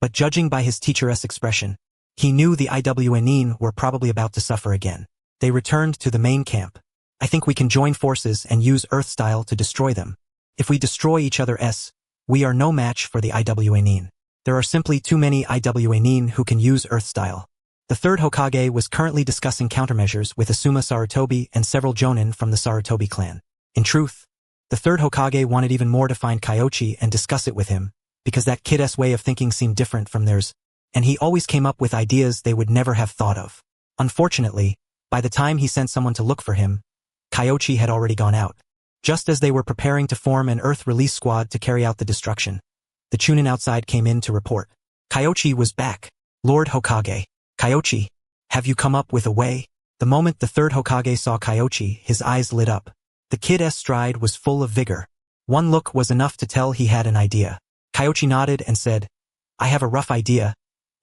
but judging by his teacher's expression, he knew the IWNine were probably about to suffer again. They returned to the main camp. I think we can join forces and use Earth style to destroy them. If we destroy each other's, we are no match for the IWNine. There are simply too many IWNine who can use Earth style. The third Hokage was currently discussing countermeasures with Asuma Sarutobi and several Jonin from the Sarutobi clan. In truth, the third Hokage wanted even more to find Kyoichi and discuss it with him, because that kid's way of thinking seemed different from theirs, and he always came up with ideas they would never have thought of. Unfortunately, by the time he sent someone to look for him, Kyoichi had already gone out. Just as they were preparing to form an Earth release squad to carry out the destruction, the Chunin outside came in to report. Kyoichi was back. Lord Hokage. Kyoichi, have you come up with a way? The moment the third Hokage saw Kyoichi, his eyes lit up. The kid's stride was full of vigor. One look was enough to tell he had an idea. Kyoichi nodded and said, I have a rough idea,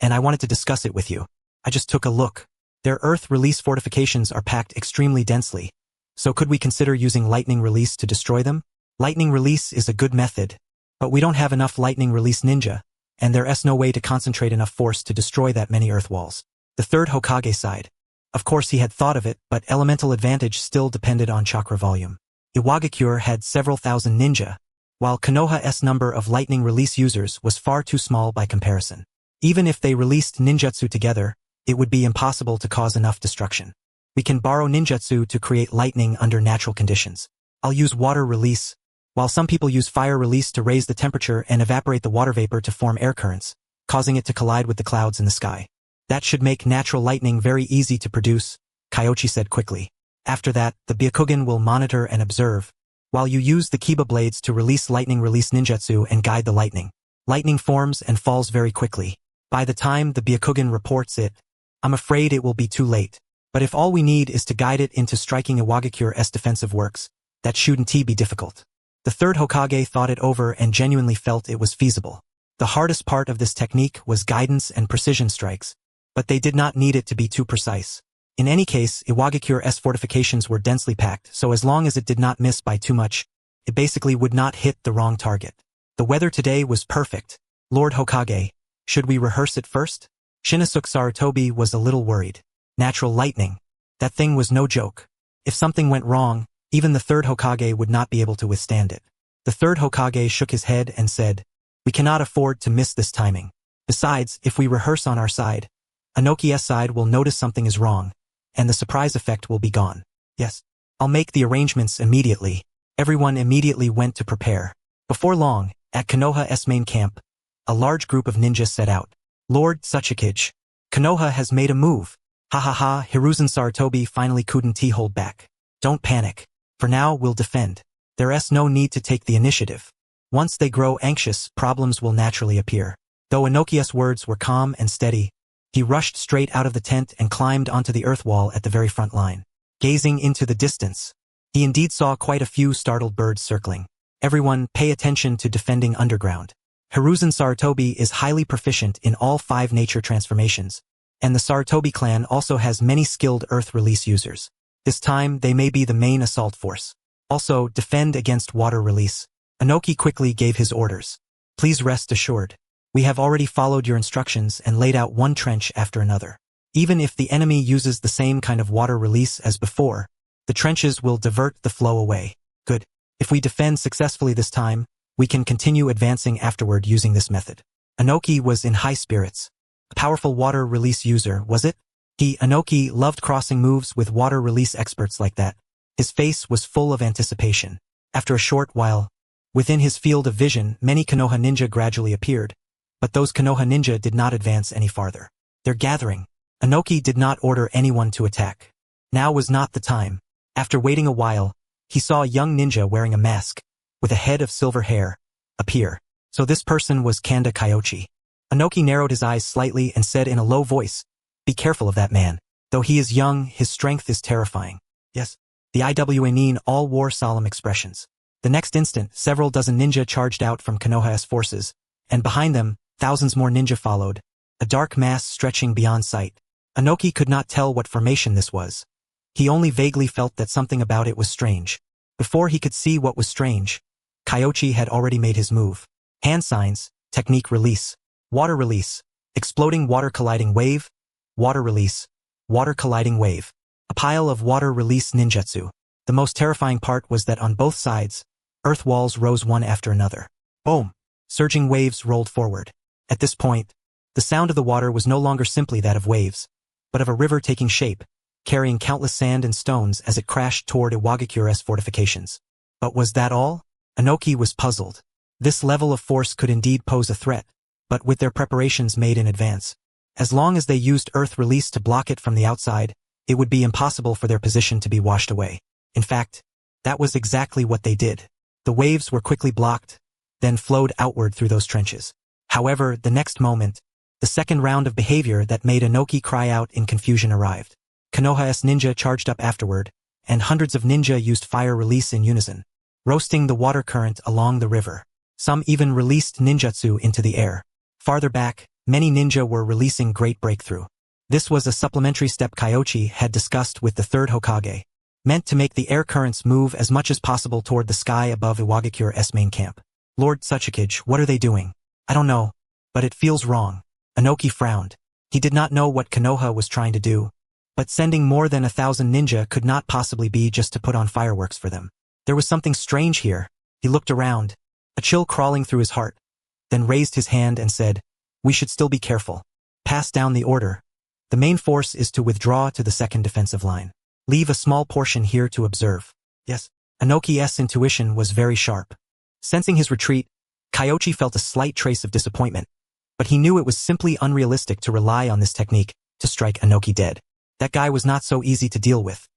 and I wanted to discuss it with you. I just took a look. Their Earth release fortifications are packed extremely densely, so could we consider using lightning release to destroy them? Lightning release is a good method, but we don't have enough lightning release ninja, and there's no way to concentrate enough force to destroy that many Earth walls. The third Hokage sighed. Of course he had thought of it, but elemental advantage still depended on chakra volume. Iwagakure had several thousand ninja, while Konoha's number of lightning release users was far too small by comparison. Even if they released ninjutsu together, it would be impossible to cause enough destruction. We can borrow ninjutsu to create lightning under natural conditions. I'll use water release, while some people use fire release to raise the temperature and evaporate the water vapor to form air currents, causing it to collide with the clouds in the sky. That should make natural lightning very easy to produce, Kyoichi said quickly. After that, the Byakugan will monitor and observe, while you use the Kiba blades to release lightning release ninjutsu and guide the lightning. Lightning forms and falls very quickly. By the time the Byakugan reports it, I'm afraid it will be too late. But if all we need is to guide it into striking Iwagakure's defensive works, that shouldn't be difficult. The third Hokage thought it over and genuinely felt it was feasible. The hardest part of this technique was guidance and precision strikes, but they did not need it to be too precise. In any case, Iwagakure's fortifications were densely packed, so as long as it did not miss by too much, it basically would not hit the wrong target. The weather today was perfect. Lord Hokage, should we rehearse it first? Shinosuke Sarutobi was a little worried. Natural lightning. That thing was no joke. If something went wrong, even the third Hokage would not be able to withstand it. The third Hokage shook his head and said, we cannot afford to miss this timing. Besides, if we rehearse on our side, Inoki's side will notice something is wrong, and the surprise effect will be gone. Yes, I'll make the arrangements immediately. Everyone immediately went to prepare. Before long, at Konoha's main camp, a large group of ninjas set out. Lord Tsuchikage, Konoha has made a move. Ha ha ha, Hiruzen Sarutobi finally couldn't hold back. Don't panic. For now, we'll defend. There's no need to take the initiative. Once they grow anxious, problems will naturally appear. Though Inoki's words were calm and steady, he rushed straight out of the tent and climbed onto the earth wall at the very front line. Gazing into the distance, he indeed saw quite a few startled birds circling. Everyone, pay attention to defending underground. Hiruzen Sarutobi is highly proficient in all 5 nature transformations, and the Sarutobi clan also has many skilled earth release users. This time, they may be the main assault force. Also, defend against water release. Inoki quickly gave his orders. Please rest assured. We have already followed your instructions and laid out one trench after another. Even if the enemy uses the same kind of water release as before, the trenches will divert the flow away. Good. If we defend successfully this time, we can continue advancing afterward using this method. Inoki was in high spirits. A powerful water release user, was it? Inoki loved crossing moves with water release experts like that. His face was full of anticipation. After a short while, within his field of vision, many Konoha ninja gradually appeared, but those Konoha ninja did not advance any farther. They're gathering. Inoki did not order anyone to attack. Now was not the time. After waiting a while, he saw a young ninja wearing a mask, with a head of silver hair, appear. So this person was Kanda Kyoichi. Inoki narrowed his eyes slightly and said in a low voice, be careful of that man. Though he is young, his strength is terrifying. Yes. The IWNine all wore solemn expressions. The next instant, several dozen ninja charged out from Konoha's forces, and behind them, thousands more ninja followed, a dark mass stretching beyond sight. Inoki could not tell what formation this was. He only vaguely felt that something about it was strange. Before he could see what was strange, Kyoichi had already made his move. Hand signs, technique release, water release, exploding water colliding wave, water release, water colliding wave. A pile of water release ninjutsu. The most terrifying part was that on both sides, earth walls rose one after another. Boom! Surging waves rolled forward. At this point, the sound of the water was no longer simply that of waves, but of a river taking shape, carrying countless sand and stones as it crashed toward Iwagakure's fortifications. But was that all? Inoki was puzzled. This level of force could indeed pose a threat, but with their preparations made in advance, as long as they used earth release to block it from the outside, it would be impossible for their position to be washed away. In fact, that was exactly what they did. The waves were quickly blocked, then flowed outward through those trenches. However, the next moment, the second round of behavior that made Inoki cry out in confusion arrived. Konoha's ninja charged up afterward, and hundreds of ninja used fire release in unison, roasting the water current along the river. Some even released ninjutsu into the air. Farther back, many ninja were releasing Great Breakthrough. This was a supplementary step Kyoichi had discussed with the third Hokage, meant to make the air currents move as much as possible toward the sky above Iwagakure's main camp. Lord Tsuchikage, what are they doing? I don't know, but it feels wrong. Inoki frowned. He did not know what Konoha was trying to do, but sending more than 1,000 ninja could not possibly be just to put on fireworks for them. There was something strange here. He looked around, a chill crawling through his heart, then raised his hand and said, "We should still be careful. Pass down the order. The main force is to withdraw to the second defensive line. Leave a small portion here to observe." Yes. Inoki's intuition was very sharp. Sensing his retreat, Kyoichi felt a slight trace of disappointment, but he knew it was simply unrealistic to rely on this technique to strike Inoki dead. That guy was not so easy to deal with.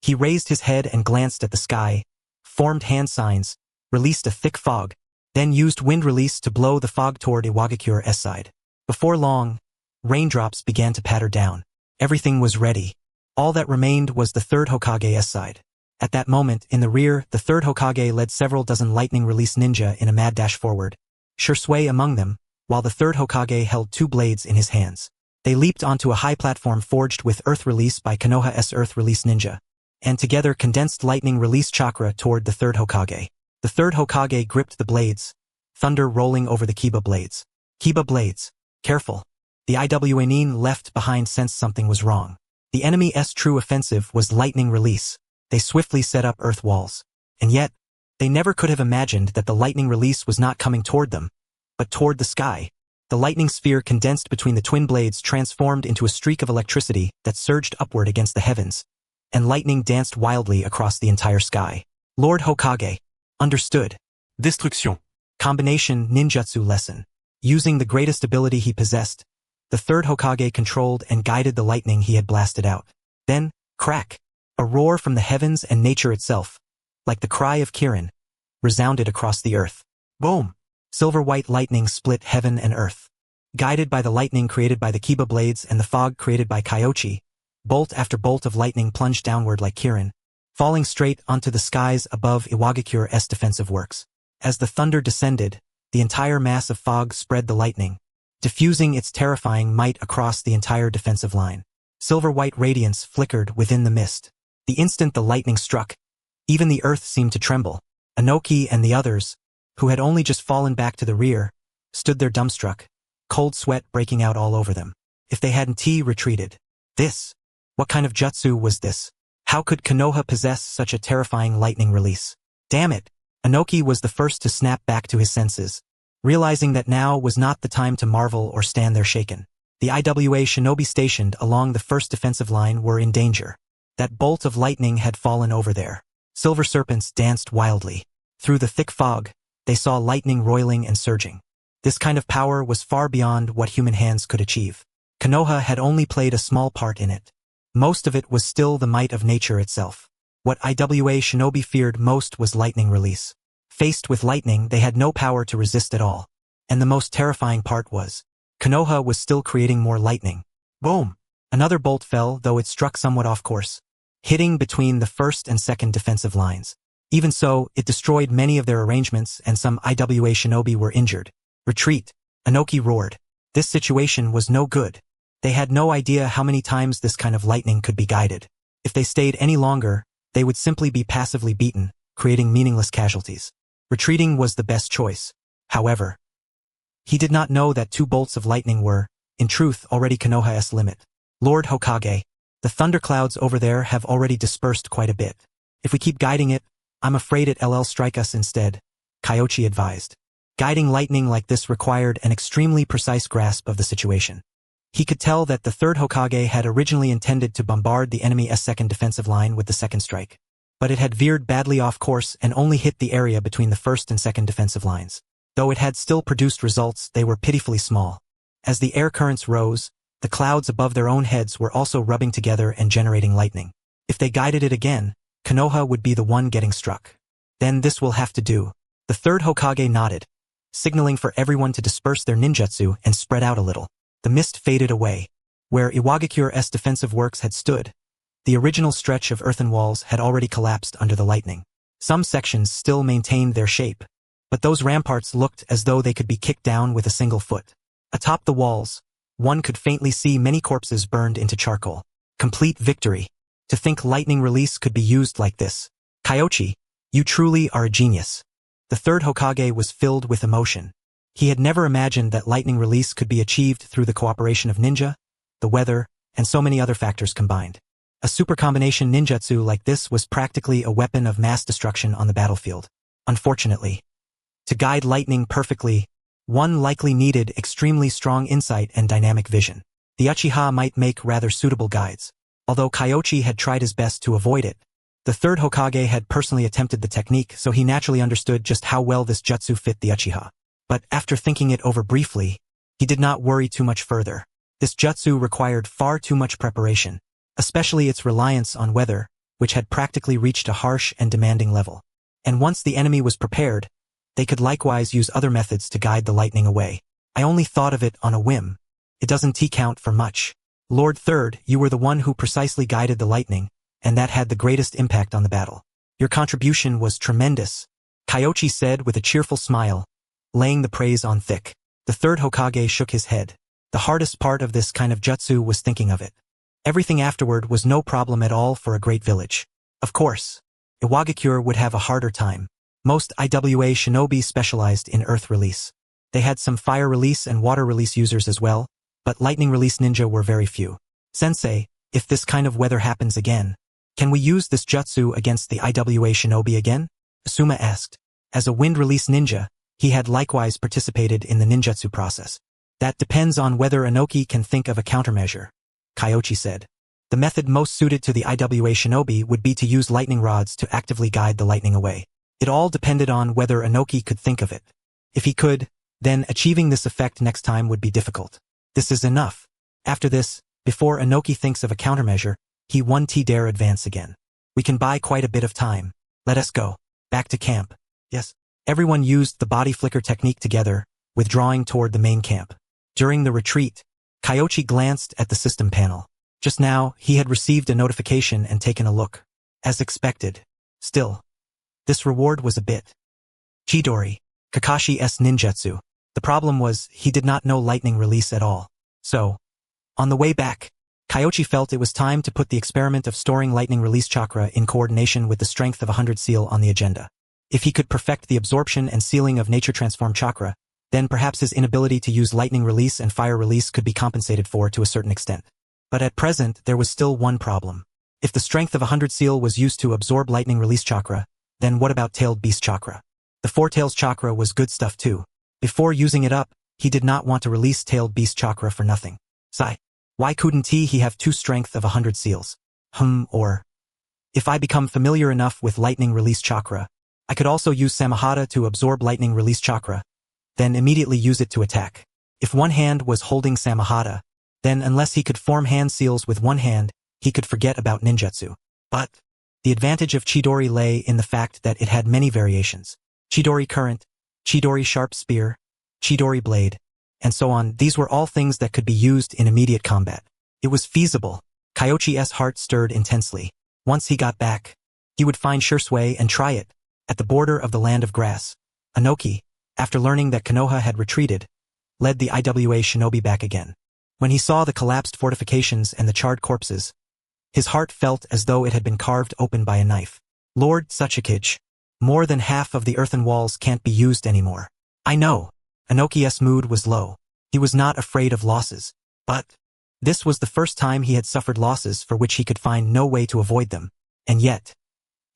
He raised his head and glanced at the sky, formed hand signs, released a thick fog, then used wind release to blow the fog toward Iwagakure's side. Before long, raindrops began to patter down. Everything was ready. All that remained was the third Hokage's side. At that moment, in the rear, the third Hokage led several dozen lightning release ninja in a mad dash forward, Shisui among them, while the third Hokage held 2 blades in his hands. They leaped onto a high platform forged with earth release by Konoha's earth release ninja, and together condensed lightning release chakra toward the third Hokage. The third Hokage gripped the blades, thunder rolling over the Kiba blades. Kiba blades. Careful. The Iwanin left behind sensed something was wrong. The enemy's true offensive was lightning release. They swiftly set up earth walls. And yet, they never could have imagined that the lightning release was not coming toward them, but toward the sky. The lightning sphere condensed between the twin blades transformed into a streak of electricity that surged upward against the heavens, and lightning danced wildly across the entire sky. Lord Hokage. Understood. Destruction. Combination ninjutsu lesson. Using the greatest ability he possessed, the third Hokage controlled and guided the lightning he had blasted out. Then, crack! A roar from the heavens and nature itself, like the cry of Kirin, resounded across the earth. Boom! Silver-white lightning split heaven and earth. Guided by the lightning created by the Kiba blades and the fog created by Kyoichi, bolt after bolt of lightning plunged downward like Kirin, falling straight onto the skies above Iwagakure's defensive works. As the thunder descended, the entire mass of fog spread the lightning, diffusing its terrifying might across the entire defensive line. Silver-white radiance flickered within the mist. The instant the lightning struck, even the earth seemed to tremble. Inoki and the others, who had only just fallen back to the rear, stood there dumbstruck, cold sweat breaking out all over them. If they hadn't retreated. What kind of jutsu was this? How could Konoha possess such a terrifying lightning release? Damn it! Inoki was the first to snap back to his senses, realizing that now was not the time to marvel or stand there shaken. The Iwa shinobi stationed along the first defensive line were in danger. That bolt of lightning had fallen over there. Silver serpents danced wildly. Through the thick fog, they saw lightning roiling and surging. This kind of power was far beyond what human hands could achieve. Konoha had only played a small part in it. Most of it was still the might of nature itself. What Iwa shinobi feared most was lightning release. Faced with lightning, they had no power to resist at all. And the most terrifying part was, Konoha was still creating more lightning. Boom! Another bolt fell, though it struck somewhat off course, hitting between the first and second defensive lines. Even so, it destroyed many of their arrangements and some Iwa shinobi were injured. Retreat! Inoki roared. This situation was no good. They had no idea how many times this kind of lightning could be guided. If they stayed any longer, they would simply be passively beaten, creating meaningless casualties. Retreating was the best choice. However, he did not know that 2 bolts of lightning were, in truth, already Konoha's limit. Lord Hokage, the thunderclouds over there have already dispersed quite a bit. If we keep guiding it, I'm afraid it'll strike us instead, Kyoichi advised. Guiding lightning like this required an extremely precise grasp of the situation. He could tell that the 3rd Hokage had originally intended to bombard the enemy's second defensive line with the second strike. But it had veered badly off course and only hit the area between the first and second defensive lines. Though it had still produced results, they were pitifully small. As the air currents rose, the clouds above their own heads were also rubbing together and generating lightning. If they guided it again, Konoha would be the one getting struck. Then this will have to do. The 3rd Hokage nodded, signaling for everyone to disperse their ninjutsu and spread out a little. The mist faded away. Where Iwagakure's defensive works had stood, the original stretch of earthen walls had already collapsed under the lightning. Some sections still maintained their shape, but those ramparts looked as though they could be kicked down with a single foot. Atop the walls, one could faintly see many corpses burned into charcoal. Complete victory. To think lightning release could be used like this. Kyoichi, you truly are a genius. The 3rd Hokage was filled with emotion. He had never imagined that lightning release could be achieved through the cooperation of ninja, the weather, and so many other factors combined. A super combination ninjutsu like this was practically a weapon of mass destruction on the battlefield. Unfortunately, to guide lightning perfectly, one likely needed extremely strong insight and dynamic vision. The Uchiha might make rather suitable guides. Although Kyoichi had tried his best to avoid it, the 3rd Hokage had personally attempted the technique, so he naturally understood just how well this jutsu fit the Uchiha. But after thinking it over briefly, he did not worry too much further. This jutsu required far too much preparation, especially its reliance on weather, which had practically reached a harsh and demanding level. And once the enemy was prepared, they could likewise use other methods to guide the lightning away. I only thought of it on a whim. It doesn't count for much. Lord 3rd, you were the one who precisely guided the lightning, and that had the greatest impact on the battle. Your contribution was tremendous, Kyoichi said with a cheerful smile, laying the praise on thick. The 3rd Hokage shook his head. The hardest part of this kind of jutsu was thinking of it. Everything afterward was no problem at all for a great village. Of course, Iwagakure would have a harder time. Most IWA shinobi specialized in earth release. They had some fire release and water release users as well, but lightning release ninja were very few. Sensei, if this kind of weather happens again, can we use this jutsu against the IWA shinobi again? Asuma asked. As a wind release ninja, he had likewise participated in the ninjutsu process. That depends on whether Inoki can think of a countermeasure, Kyoichi said. The method most suited to the IWA shinobi would be to use lightning rods to actively guide the lightning away. It all depended on whether Inoki could think of it. If he could, then achieving this effect next time would be difficult. This is enough. After this, before Inoki thinks of a countermeasure, he won't dare advance again. We can buy quite a bit of time. Let us go. Back to camp. Yes. Everyone used the body flicker technique together, withdrawing toward the main camp. During the retreat, Kyoichi glanced at the system panel. Just now, he had received a notification and taken a look. As expected. Still, this reward was a bit. Chidori, Kakashi's ninjutsu. The problem was, he did not know lightning release at all. So, on the way back, Kyoichi felt it was time to put the experiment of storing lightning release chakra in coordination with the strength of 100 seal on the agenda. If he could perfect the absorption and sealing of nature transform chakra, then perhaps his inability to use lightning release and fire release could be compensated for to a certain extent. But at present, there was still one problem. If the strength of 100 seal was used to absorb lightning release chakra, then what about tailed beast chakra? The four tails chakra was good stuff too. Before using it up, he did not want to release tailed beast chakra for nothing. Sigh. Why couldn't he have two strength of 100 seals? Or if I become familiar enough with lightning release chakra, I could also use Samahata to absorb lightning release chakra, then immediately use it to attack. If one hand was holding Samahata, then unless he could form hand seals with one hand, he could forget about ninjutsu. But the advantage of Chidori lay in the fact that it had many variations. Chidori current, Chidori sharp spear, Chidori blade, and so on. These were all things that could be used in immediate combat. It was feasible. Kyoichi's heart stirred intensely. Once he got back, he would find Shisui and try it. At the border of the land of grass, Inoki, after learning that Konoha had retreated, led the IWA shinobi back again. When he saw the collapsed fortifications and the charred corpses, his heart felt as though it had been carved open by a knife. Lord Hokage, more than half of the earthen walls can't be used anymore. I know. Inoki's mood was low. He was not afraid of losses. But this was the first time he had suffered losses for which he could find no way to avoid them. And yet,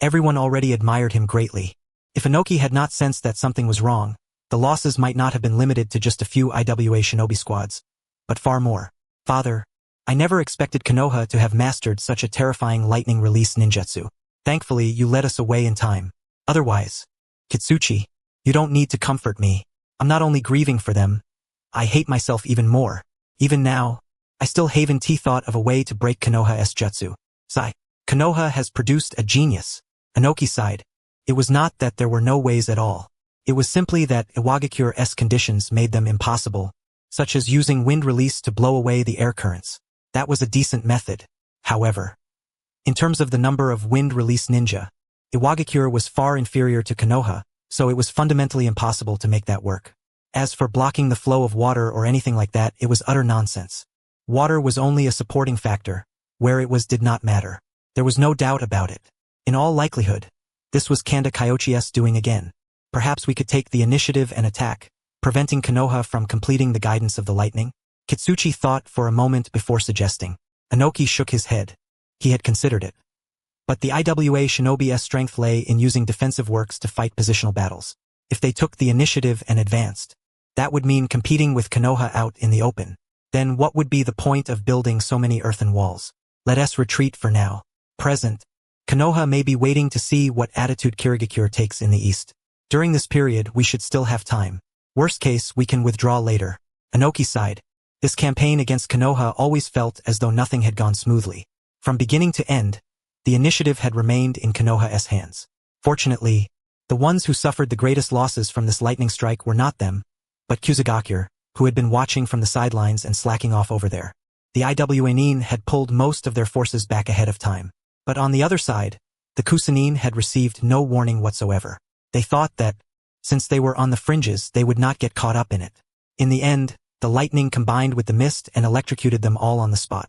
everyone already admired him greatly. If Inoki had not sensed that something was wrong, the losses might not have been limited to just a few IWA shinobi squads, but far more. Father, I never expected Konoha to have mastered such a terrifying lightning release ninjutsu. Thankfully, you led us away in time. Otherwise, Kitsuchi, you don't need to comfort me. I'm not only grieving for them, I hate myself even more. Even now, I still haven't thought of a way to break Konoha's jutsu. Sigh. Konoha has produced a genius. Inoki sighed. It was not that there were no ways at all. It was simply that Iwagakure's conditions made them impossible, such as using wind release to blow away the air currents. That was a decent method. However, in terms of the number of wind release ninja, Iwagakure was far inferior to Konoha, so it was fundamentally impossible to make that work. As for blocking the flow of water or anything like that, it was utter nonsense. Water was only a supporting factor. Where it was did not matter. There was no doubt about it. In all likelihood, this was Kanda Kyoichi's doing again. Perhaps we could take the initiative and attack, preventing Konoha from completing the guidance of the lightning? Kitsuchi thought for a moment before suggesting. Inoki shook his head. He had considered it. But the IWA shinobi's strength lay in using defensive works to fight positional battles. If they took the initiative and advanced, that would mean competing with Konoha out in the open. Then what would be the point of building so many earthen walls? Let us retreat for now. Present. Konoha may be waiting to see what attitude Kirigakure takes in the east. During this period, we should still have time. Worst case, we can withdraw later. Inoki sighed. This campaign against Konoha always felt as though nothing had gone smoothly. From beginning to end, the initiative had remained in Konoha's hands. Fortunately, the ones who suffered the greatest losses from this lightning strike were not them, but Kusugakure, who had been watching from the sidelines and slacking off over there. The IWA Nin had pulled most of their forces back ahead of time. But on the other side, the Kusanin had received no warning whatsoever. They thought that, since they were on the fringes, they would not get caught up in it. In the end, the lightning combined with the mist and electrocuted them all on the spot.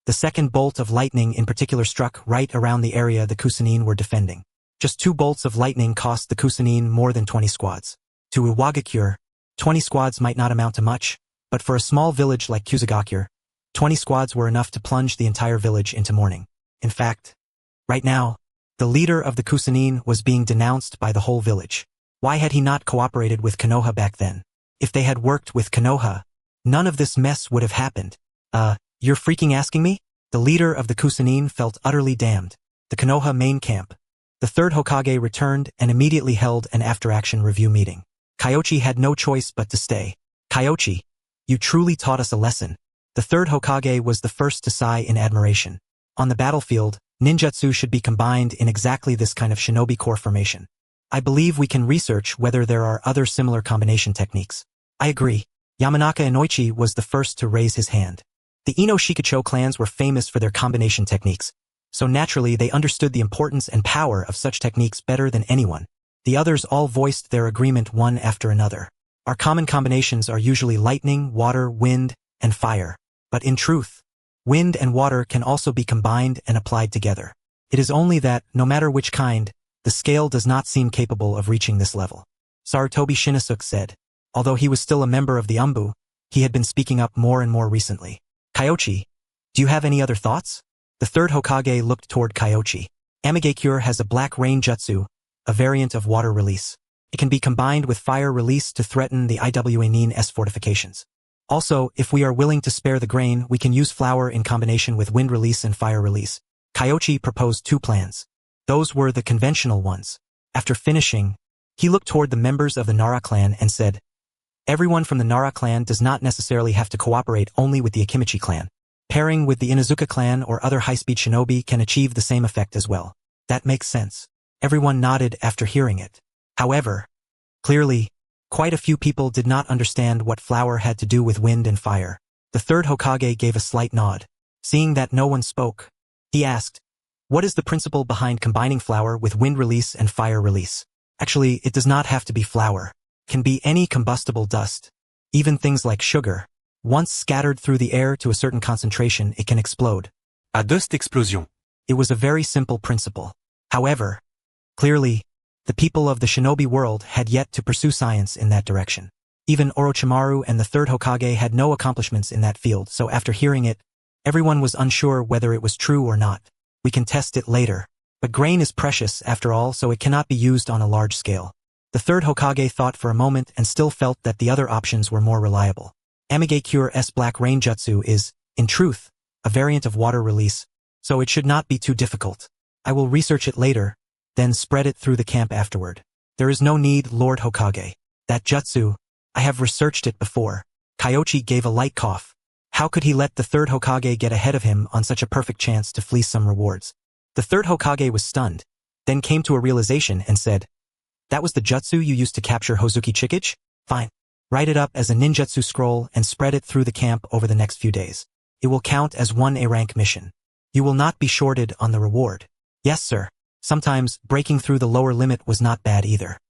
The second bolt of lightning in particular struck right around the area the Kusanin were defending. Just 2 bolts of lightning cost the Kusanin more than 20 squads. To Iwagakure, 20 squads might not amount to much, but for a small village like Kusugakure, 20 squads were enough to plunge the entire village into mourning. In fact, right now, the leader of the Kusanin was being denounced by the whole village. Why had he not cooperated with Konoha back then? If they had worked with Konoha, none of this mess would have happened. You're freaking asking me? The leader of the Kusanin felt utterly damned. The Konoha main camp. The third Hokage returned and immediately held an after-action review meeting. Kyoichi had no choice but to stay. Kyoichi, you truly taught us a lesson. The third Hokage was the first to sigh in admiration. On the battlefield, ninjutsu should be combined in exactly this kind of shinobi core formation. I believe we can research whether there are other similar combination techniques. I agree. Yamanaka Inoichi was the first to raise his hand. The Ino Shikacho clans were famous for their combination techniques, so naturally they understood the importance and power of such techniques better than anyone. The others all voiced their agreement one after another. Our common combinations are usually lightning, water, wind, and fire. But in truth, wind and water can also be combined and applied together. It is only that, no matter which kind, the scale does not seem capable of reaching this level. Sarutobi Shinosuke said. Although he was still a member of the Umbu, he had been speaking up more and more recently. Kyoichi, do you have any other thoughts? The third Hokage looked toward Kyoichi. Amigakure has a black rain jutsu, a variant of water release. It can be combined with fire release to threaten the IWA Nin's fortifications. Also, if we are willing to spare the grain, we can use flour in combination with wind release and fire release. Kyoichi proposed 2 plans. Those were the conventional ones. After finishing, he looked toward the members of the Nara clan and said, everyone from the Nara clan does not necessarily have to cooperate only with the Akimichi clan. Pairing with the Inuzuka clan or other high-speed shinobi can achieve the same effect as well. That makes sense. Everyone nodded after hearing it. However, clearly, quite a few people did not understand what flour had to do with wind and fire. The third Hokage gave a slight nod. Seeing that no one spoke, he asked, what is the principle behind combining flour with wind release and fire release? Actually, it does not have to be flour. It can be any combustible dust. Even things like sugar. Once scattered through the air to a certain concentration, it can explode. A dust explosion. It was a very simple principle. However, clearly, The people of the shinobi world had yet to pursue science in that direction. Even Orochimaru and the third Hokage had no accomplishments in that field, so after hearing it, everyone was unsure whether it was true or not. We can test it later. But grain is precious, after all, so it cannot be used on a large scale. The third Hokage thought for a moment and still felt that the other options were more reliable. Amigekure's Black Rain Jutsu is, in truth, a variant of water release, so it should not be too difficult. I will research it later, then spread it through the camp afterward. There is no need, Lord Hokage. That jutsu, I have researched it before. Kyoichi gave a light cough. How could he let the third Hokage get ahead of him on such a perfect chance to fleece some rewards? The third Hokage was stunned, then came to a realization and said, "That was the jutsu you used to capture Hozuki Chikage? Fine. Write it up as a ninjutsu scroll and spread it through the camp over the next few days. It will count as one A-rank mission. You will not be shorted on the reward." Yes, sir. Sometimes, breaking through the lower limit was not bad either.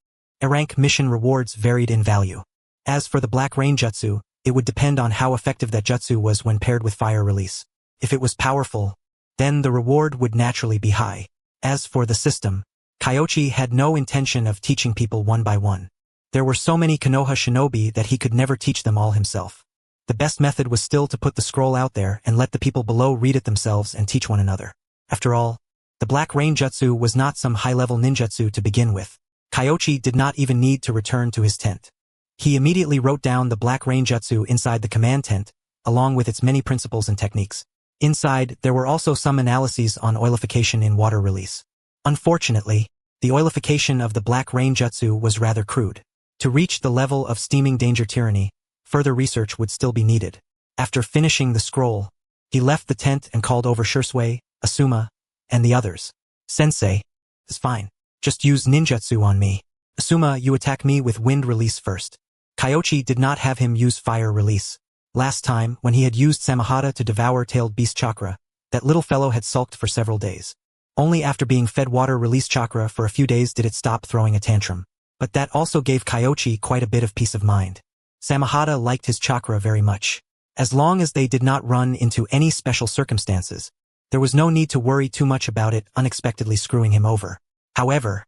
A-rank mission rewards varied in value. As for the Black Rain Jutsu, it would depend on how effective that jutsu was when paired with fire release. If it was powerful, then the reward would naturally be high. As for the system, Kyoichi had no intention of teaching people one by one. There were so many Konoha shinobi that he could never teach them all himself. The best method was still to put the scroll out there and let the people below read it themselves and teach one another. After all, the Black Rain Jutsu was not some high-level ninjutsu to begin with. Kyoichi did not even need to return to his tent. He immediately wrote down the Black Rain Jutsu inside the command tent, along with its many principles and techniques. Inside, there were also some analyses on oilification in water release. Unfortunately, the oilification of the Black Rain Jutsu was rather crude. To reach the level of steaming danger tyranny, further research would still be needed. After finishing the scroll, he left the tent and called over Shisui, Asuma, and the others. "Sensei, it's fine. Just use ninjutsu on me. Asuma, you attack me with wind release first." Kyoichi did not have him use fire release. Last time, when he had used Samahata to devour tailed beast chakra, that little fellow had sulked for several days. Only after being fed water release chakra for a few days did it stop throwing a tantrum. But that also gave Kyoichi quite a bit of peace of mind. Samahata liked his chakra very much. As long as they did not run into any special circumstances, there was no need to worry too much about it unexpectedly screwing him over. However,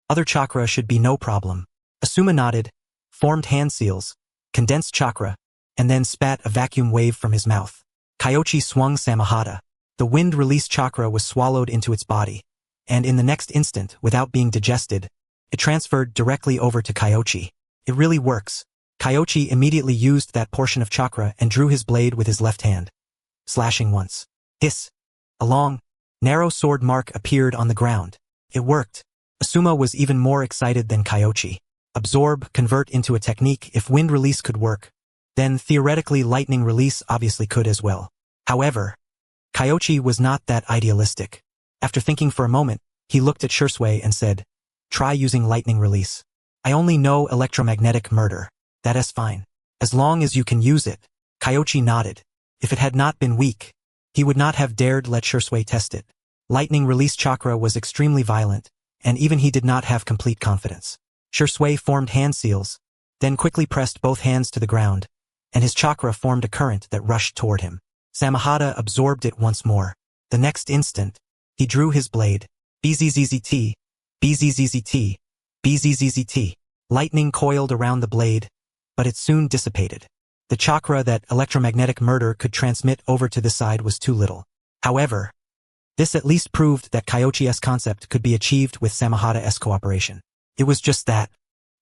other chakra should be no problem. Asuma nodded, formed hand seals, condensed chakra, and then spat a vacuum wave from his mouth. Kyoichi swung Samahata. The wind release chakra was swallowed into its body, and in the next instant, without being digested, it transferred directly over to Kyoichi. It really works. Kyoichi immediately used that portion of chakra and drew his blade with his left hand, slashing once. Hiss! A long, narrow sword mark appeared on the ground. It worked. Asuma was even more excited than Kyoichi. Absorb, convert into a technique. If wind release could work, then theoretically lightning release obviously could as well. However, Kyoichi was not that idealistic. After thinking for a moment, he looked at Shisui and said, "Try using lightning release. I only know electromagnetic murder. That is fine. As long as you can use it." Kyoichi nodded. If it had not been weak, he would not have dared let Shisui test it. Lightning release chakra was extremely violent, and even he did not have complete confidence. Shisui formed hand seals, then quickly pressed both hands to the ground, and his chakra formed a current that rushed toward him. Samahata absorbed it once more. The next instant, he drew his blade. BZZZT, BZZZT, BZZZT. Lightning coiled around the blade, but it soon dissipated. The chakra that electromagnetic murder could transmit over to the side was too little. However, this at least proved that Kyoichi's concept could be achieved with Samahata's cooperation. It was just that.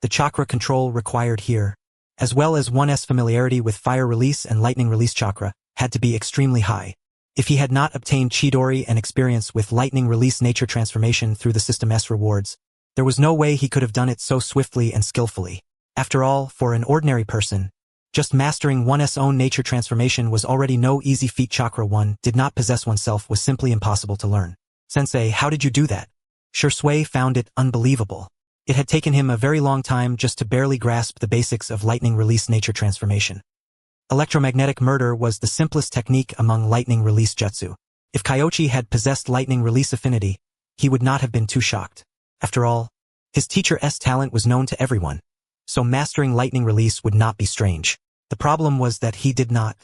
The chakra control required here, as well as one's familiarity with fire release and lightning release chakra, had to be extremely high. If he had not obtained Chidori and experience with lightning release nature transformation through the system's rewards, there was no way he could have done it so swiftly and skillfully. After all, for an ordinary person, just mastering one's own nature transformation was already no easy feat. Chakra one did not possess oneself was simply impossible to learn. "Sensei, how did you do that?" Shisui found it unbelievable. It had taken him a very long time just to barely grasp the basics of lightning release nature transformation. Electromagnetic murder was the simplest technique among lightning release jutsu. If Kyoichi had possessed lightning release affinity, he would not have been too shocked. After all, his teacher's talent was known to everyone, so mastering lightning release would not be strange. The problem was that he did not.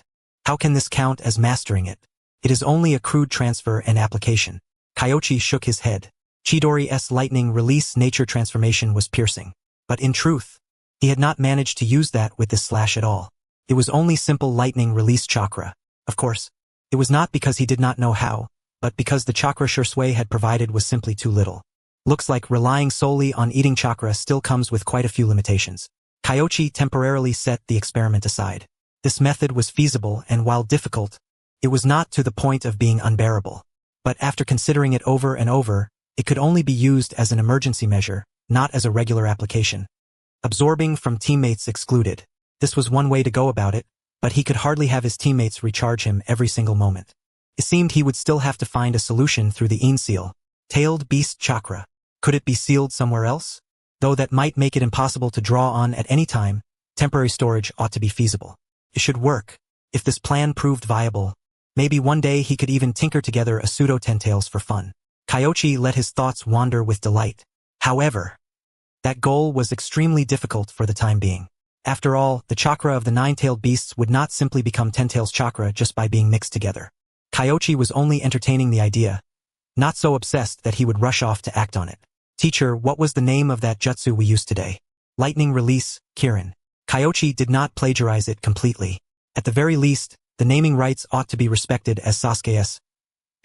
How can this count as mastering it? It is only a crude transfer and application. Kyoichi shook his head. Chidori's lightning release nature transformation was piercing. But in truth, he had not managed to use that with this slash at all. It was only simple lightning release chakra. Of course, it was not because he did not know how, but because the chakra Shisui had provided was simply too little. Looks like relying solely on eating chakra still comes with quite a few limitations. Kyoichi temporarily set the experiment aside. This method was feasible and while difficult, it was not to the point of being unbearable. But after considering it over and over, it could only be used as an emergency measure, not as a regular application. Absorbing from teammates excluded. This was one way to go about it, but he could hardly have his teammates recharge him every single moment. It seemed he would still have to find a solution through the seal. Tailed beast chakra. Could it be sealed somewhere else? Though that might make it impossible to draw on at any time, temporary storage ought to be feasible. It should work. If this plan proved viable, maybe one day he could even tinker together a pseudo-10-tails for fun. Kyoichi let his thoughts wander with delight. However, that goal was extremely difficult for the time being. After all, the chakra of the 9-tailed beasts would not simply become 10-tails chakra just by being mixed together. Kyoichi was only entertaining the idea, not so obsessed that he would rush off to act on it. Teacher, what was the name of that jutsu we used today? Lightning release, Kirin. Kyoichi did not plagiarize it completely. At the very least, the naming rights ought to be respected as Sasuke's.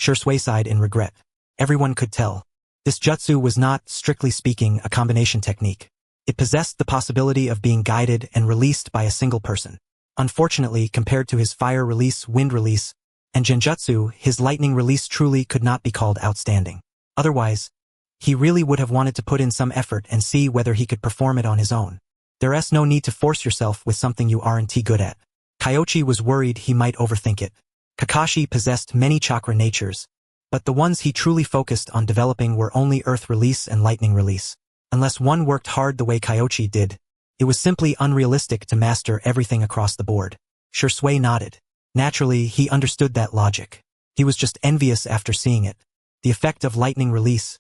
Shisui sighed in regret. Everyone could tell. This jutsu was not, strictly speaking, a combination technique. It possessed the possibility of being guided and released by a single person. Unfortunately, compared to his fire release, wind release, and genjutsu, his lightning release truly could not be called outstanding. Otherwise, he really would have wanted to put in some effort and see whether he could perform it on his own. There's no need to force yourself with something you aren't good at. Kyoichi was worried he might overthink it. Kakashi possessed many chakra natures, but the ones he truly focused on developing were only earth release and lightning release. Unless one worked hard the way Kyoichi did, it was simply unrealistic to master everything across the board. Shisui nodded. Naturally, he understood that logic. He was just envious after seeing it. The effect of lightning release.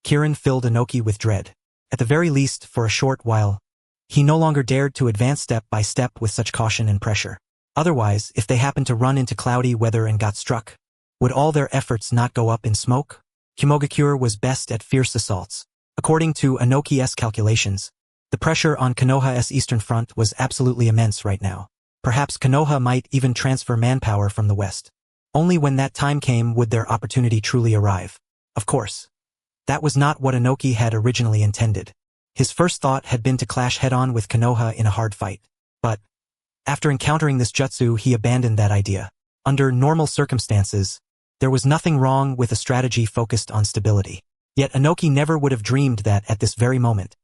Kirin filled Inoki with dread. At the very least, for a short while, he no longer dared to advance step by step with such caution and pressure. Otherwise, if they happened to run into cloudy weather and got struck, would all their efforts not go up in smoke? Kimogakure was best at fierce assaults. According to Inoki's calculations, the pressure on Konoha's eastern front was absolutely immense right now. Perhaps Konoha might even transfer manpower from the west. Only when that time came would their opportunity truly arrive. Of course, that was not what Inoki had originally intended. His first thought had been to clash head-on with Konoha in a hard fight. But, after encountering this jutsu, he abandoned that idea. Under normal circumstances, there was nothing wrong with a strategy focused on stability. Yet Inoki never would have dreamed that at this very moment,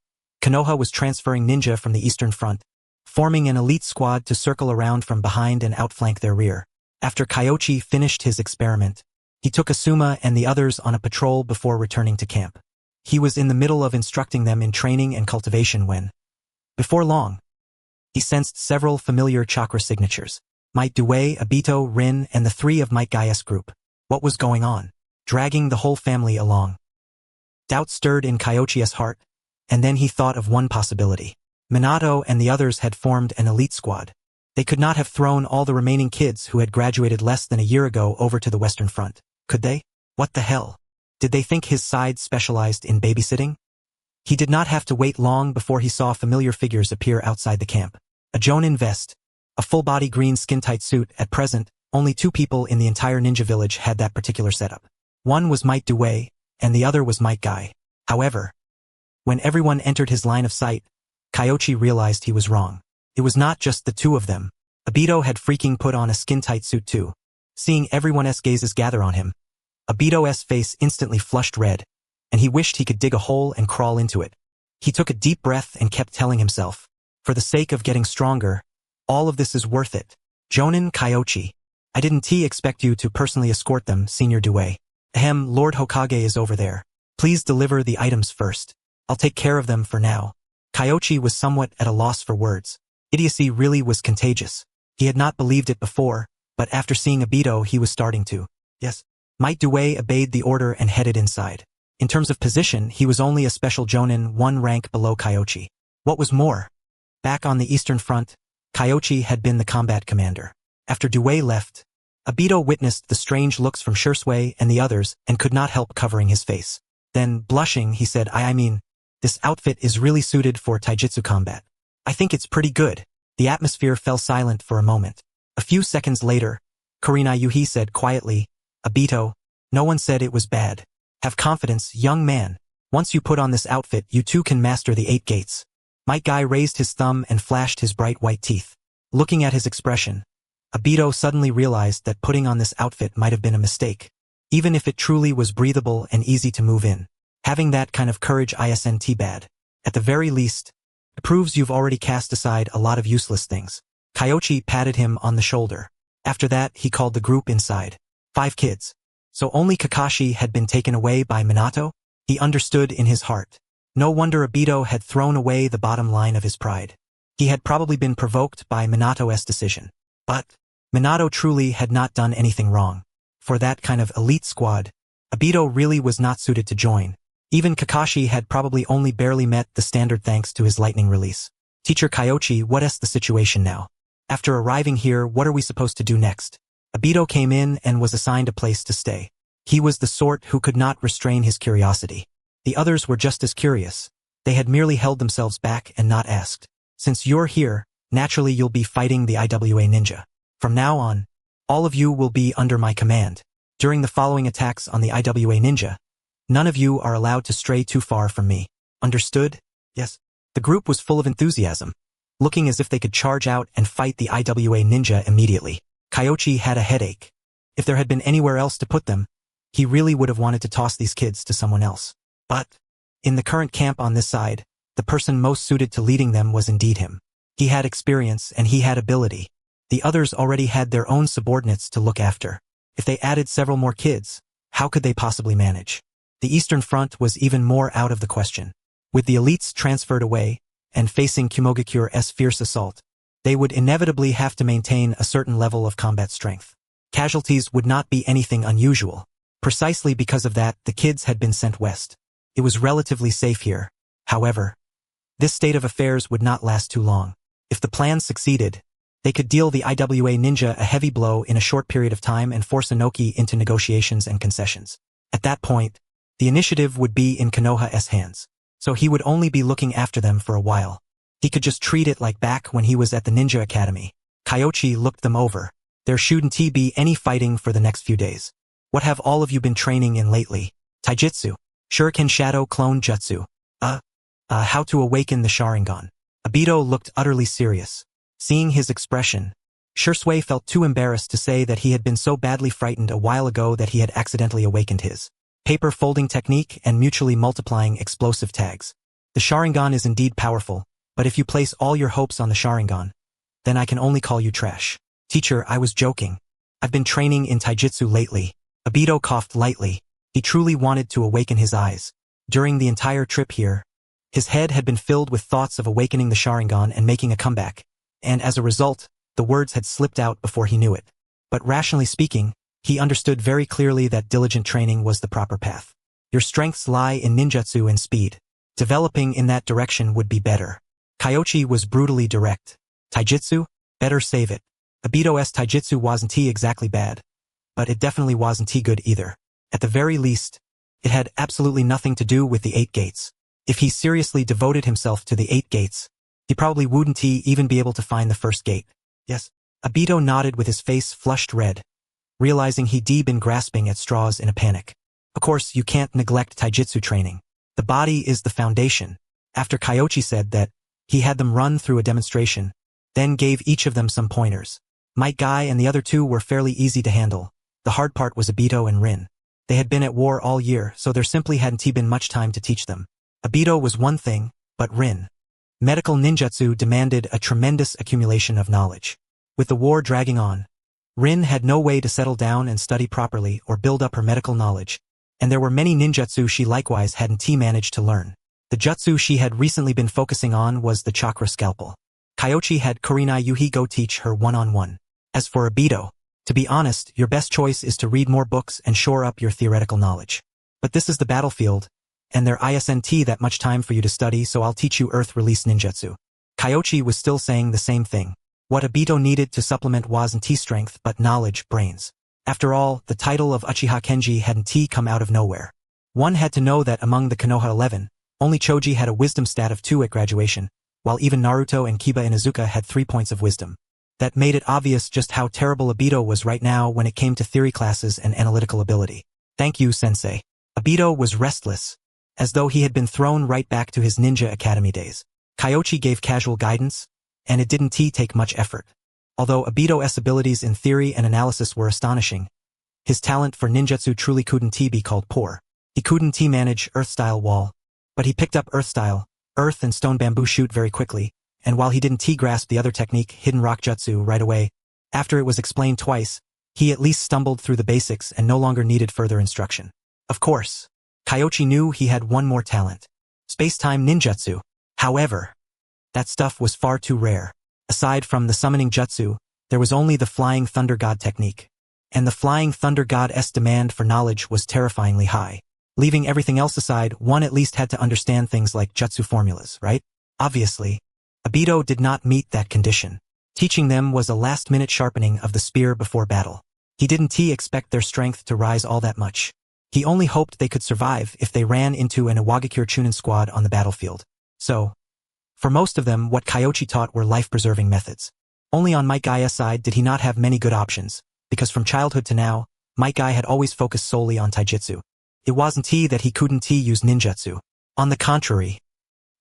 Konoha was transferring ninja from the eastern front, forming an elite squad to circle around from behind and outflank their rear. After Kyoichi finished his experiment, he took Asuma and the others on a patrol before returning to camp. He was in the middle of instructing them in training and cultivation when, before long, he sensed several familiar chakra signatures. Might Due, Obito, Rin, and the three of Might Gaius group. What was going on? Dragging the whole family along. Doubt stirred in Kyoichi's heart, and then he thought of one possibility. Minato and the others had formed an elite squad. They could not have thrown all the remaining kids who had graduated less than a year ago over to the Western Front, could they? What the hell? Did they think his side specialized in babysitting? He did not have to wait long before he saw familiar figures appear outside the camp. A Jonin vest, a full-body green skin-tight suit. At present, only 2 people in the entire ninja village had that particular setup. One was Might Due, and the other was Might Guy. However, when everyone entered his line of sight, Kyoichi realized he was wrong. It was not just the 2 of them. Obito had freaking put on a skin-tight suit too. Seeing everyone's gazes gather on him, Obito's face instantly flushed red, and he wished he could dig a hole and crawl into it. He took a deep breath and kept telling himself, for the sake of getting stronger, all of this is worth it. Jonin Kyoichi. I didn't expect you to personally escort them, Senior Due. Ahem, Lord Hokage is over there. Please deliver the items first. I'll take care of them for now. Kyoichi was somewhat at a loss for words. Idiocy really was contagious. He had not believed it before, but after seeing Obito he was starting to. Yes. Might Due obeyed the order and headed inside. In terms of position, he was only a special Jonin 1 rank below Kyoichi. What was more, back on the Eastern Front, Kyoichi had been the combat commander. After Due left, Obito witnessed the strange looks from Shisui and the others and could not help covering his face. Then, blushing, he said, I mean, this outfit is really suited for taijutsu combat. I think it's pretty good. The atmosphere fell silent for a moment. A few seconds later, Kurina Yuhi said quietly, Obito, no one said it was bad. Have confidence, young man. Once you put on this outfit, you too can master the 8 gates. Might Guy raised his thumb and flashed his bright white teeth. Looking at his expression, Obito suddenly realized that putting on this outfit might have been a mistake. Even if it truly was breathable and easy to move in, having that kind of courage isn't bad. At the very least, it proves you've already cast aside a lot of useless things. Kyoichi patted him on the shoulder. After that, he called the group inside. 5 kids. So only Kakashi had been taken away by Minato? He understood in his heart. No wonder Obito had thrown away the bottom line of his pride. He had probably been provoked by Minato's decision. But Minato truly had not done anything wrong. For that kind of elite squad, Obito really was not suited to join. Even Kakashi had probably only barely met the standard thanks to his lightning release. Teacher Kyoichi, what's the situation now? After arriving here, what are we supposed to do next? Obito came in and was assigned a place to stay. He was the sort who could not restrain his curiosity. The others were just as curious. They had merely held themselves back and not asked. Since you're here, naturally you'll be fighting the IWA ninja. From now on, all of you will be under my command. During the following attacks on the IWA ninja, none of you are allowed to stray too far from me. Understood? Yes. The group was full of enthusiasm, looking as if they could charge out and fight the IWA ninja immediately. Kyoichi had a headache. If there had been anywhere else to put them, he really would have wanted to toss these kids to someone else. But in the current camp on this side, the person most suited to leading them was indeed him. He had experience and he had ability. The others already had their own subordinates to look after. If they added several more kids, how could they possibly manage? The Eastern Front was even more out of the question. With the elites transferred away, and facing Kumogakure's fierce assault, they would inevitably have to maintain a certain level of combat strength. Casualties would not be anything unusual. Precisely because of that, the kids had been sent west. It was relatively safe here. However, this state of affairs would not last too long. If the plan succeeded, they could deal the IWA ninja a heavy blow in a short period of time and force Inoki into negotiations and concessions. At that point, the initiative would be in Konoha's hands, so he would only be looking after them for a while. He could just treat it like back when he was at the Ninja Academy. Kyoichi looked them over. There shouldn't be any fighting for the next few days. What have all of you been training in lately? Taijutsu, Shuriken Shadow Clone Jutsu. How to awaken the Sharingan. Obito looked utterly serious. Seeing his expression, Shisui felt too embarrassed to say that he had been so badly frightened a while ago that he had accidentally awakened his paper folding technique and mutually multiplying explosive tags. The Sharingan is indeed powerful, but if you place all your hopes on the Sharingan, then I can only call you trash. Teacher, I was joking. I've been training in taijutsu lately. Obito coughed lightly. He truly wanted to awaken his eyes. During the entire trip here, his head had been filled with thoughts of awakening the Sharingan and making a comeback, and as a result, the words had slipped out before he knew it. But rationally speaking, he understood very clearly that diligent training was the proper path. Your strengths lie in ninjutsu and speed. Developing in that direction would be better. Kyoichi was brutally direct. Taijutsu? Better save it. Obito's taijutsu wasn't exactly bad, but it definitely wasn't good either. At the very least, it had absolutely nothing to do with the 8 gates. If he seriously devoted himself to the 8 gates, he probably wouldn't even be able to find the first gate. Yes. Obito nodded with his face flushed red, realizing he'd been grasping at straws in a panic. Of course, you can't neglect taijutsu training. The body is the foundation. After Kyoichi said that, he had them run through a demonstration, then gave each of them some pointers. Might Guy and the other 2 were fairly easy to handle. The hard part was Obito and Rin. They had been at war all year, so there simply hadn't been much time to teach them. Obito was one thing, but Rin. Medical ninjutsu demanded a tremendous accumulation of knowledge. With the war dragging on, Rin had no way to settle down and study properly or build up her medical knowledge, and there were many ninjutsu she likewise hadn't managed to learn. The jutsu she had recently been focusing on was the chakra scalpel. Kyoichi had Kurina Yuhi go teach her one-on-one. As for Obito, to be honest, your best choice is to read more books and shore up your theoretical knowledge. But this is the battlefield, and there isn't that much time for you to study, so I'll teach you earth-release ninjutsu. Kyoichi was still saying the same thing. What Obito needed to supplement wasn't strength but knowledge, brains. After all, the title of Uchiha Kenji hadn't come out of nowhere. One had to know that among the Konoha 11, only Choji had a wisdom stat of 2 at graduation, while even Naruto and Kiba Inuzuka had 3 points of wisdom. That made it obvious just how terrible Obito was right now when it came to theory classes and analytical ability. Thank you, sensei. Obito was restless, as though he had been thrown right back to his ninja academy days. Kyoichi gave casual guidance, and it didn't take much effort. Although Obito's abilities in theory and analysis were astonishing, his talent for ninjutsu truly couldn't be called poor. He couldn't manage earth-style wall, but he picked up earth-style, earth and stone bamboo shoot very quickly, and while he didn't grasp the other technique, hidden rock jutsu, right away, after it was explained twice, he at least stumbled through the basics and no longer needed further instruction. Of course, Kyoichi knew he had one more talent. Space-time ninjutsu. However, that stuff was far too rare. Aside from the summoning jutsu, there was only the Flying Thunder God technique. And the Flying Thunder God's demand for knowledge was terrifyingly high. Leaving everything else aside, one at least had to understand things like jutsu formulas, right? Obviously, Obito did not meet that condition. Teaching them was a last-minute sharpening of the spear before battle. He didn't expect their strength to rise all that much. He only hoped they could survive if they ran into an Iwagakure Chunin squad on the battlefield. So, for most of them, what Kyoichi taught were life-preserving methods. Only on Might Guy's side did he not have many good options, because from childhood to now, Might Guy had always focused solely on taijutsu. It wasn't that he couldn't use ninjutsu. On the contrary,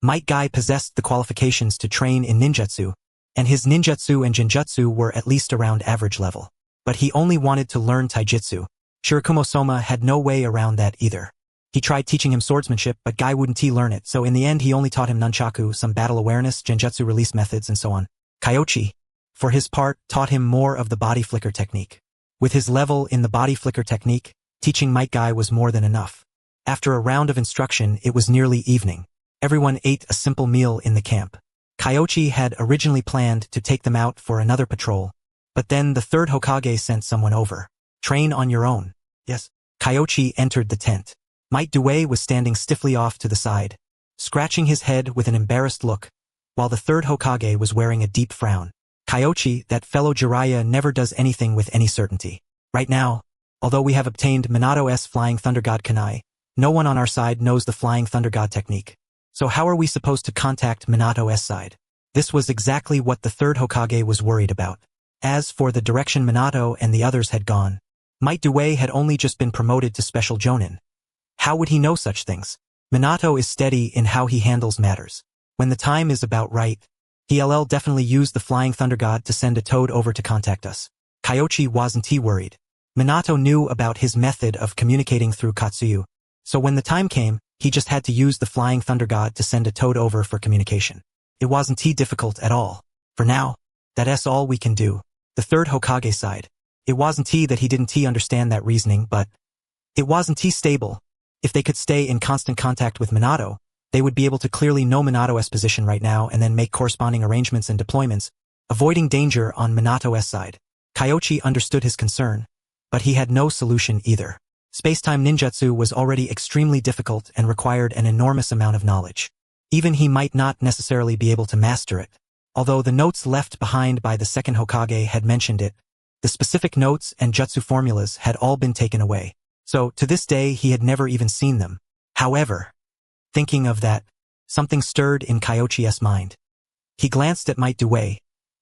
Might Guy possessed the qualifications to train in ninjutsu, and his ninjutsu and jinjutsu were at least around average level. But he only wanted to learn taijutsu. Shirakumo Soma had no way around that either. He tried teaching him swordsmanship, but Guy wouldn't learn it, so in the end he only taught him nunchaku, some battle awareness, genjutsu release methods, and so on. Kyoichi, for his part, taught him more of the body flicker technique. With his level in the body flicker technique, teaching Might Guy was more than enough. After a round of instruction, it was nearly evening. Everyone ate a simple meal in the camp. Kyoichi had originally planned to take them out for another patrol, but then the third Hokage sent someone over. Train on your own. Yes. Kyoichi entered the tent. Might Due was standing stiffly off to the side, scratching his head with an embarrassed look, while the third Hokage was wearing a deep frown. Kyoichi, that fellow Jiraiya, never does anything with any certainty. Right now, although we have obtained Minato's Flying Thunder God Kunai, no one on our side knows the Flying Thunder God technique. So how are we supposed to contact Minato's side? This was exactly what the third Hokage was worried about. As for the direction Minato and the others had gone, Might Due had only just been promoted to Special Jonin. How would he know such things? Minato is steady in how he handles matters. When the time is about right, he'll definitely use the Flying Thunder God to send a toad over to contact us. Kyoichi wasn't worried. Minato knew about his method of communicating through Katsuyu, so when the time came, he just had to use the Flying Thunder God to send a toad over for communication. It wasn't difficult at all. For now, that's all we can do. The third Hokage side. It wasn't that he didn't understand that reasoning, but it wasn't stable. If they could stay in constant contact with Minato, they would be able to clearly know Minato's position right now and then make corresponding arrangements and deployments, avoiding danger on Minato's side. Kyoichi understood his concern, but he had no solution either. Space-time ninjutsu was already extremely difficult and required an enormous amount of knowledge. Even he might not necessarily be able to master it. Although the notes left behind by the second Hokage had mentioned it, the specific notes and jutsu formulas had all been taken away. So, to this day, he had never even seen them. However, thinking of that, something stirred in Kyoichi's mind. He glanced at Might Due,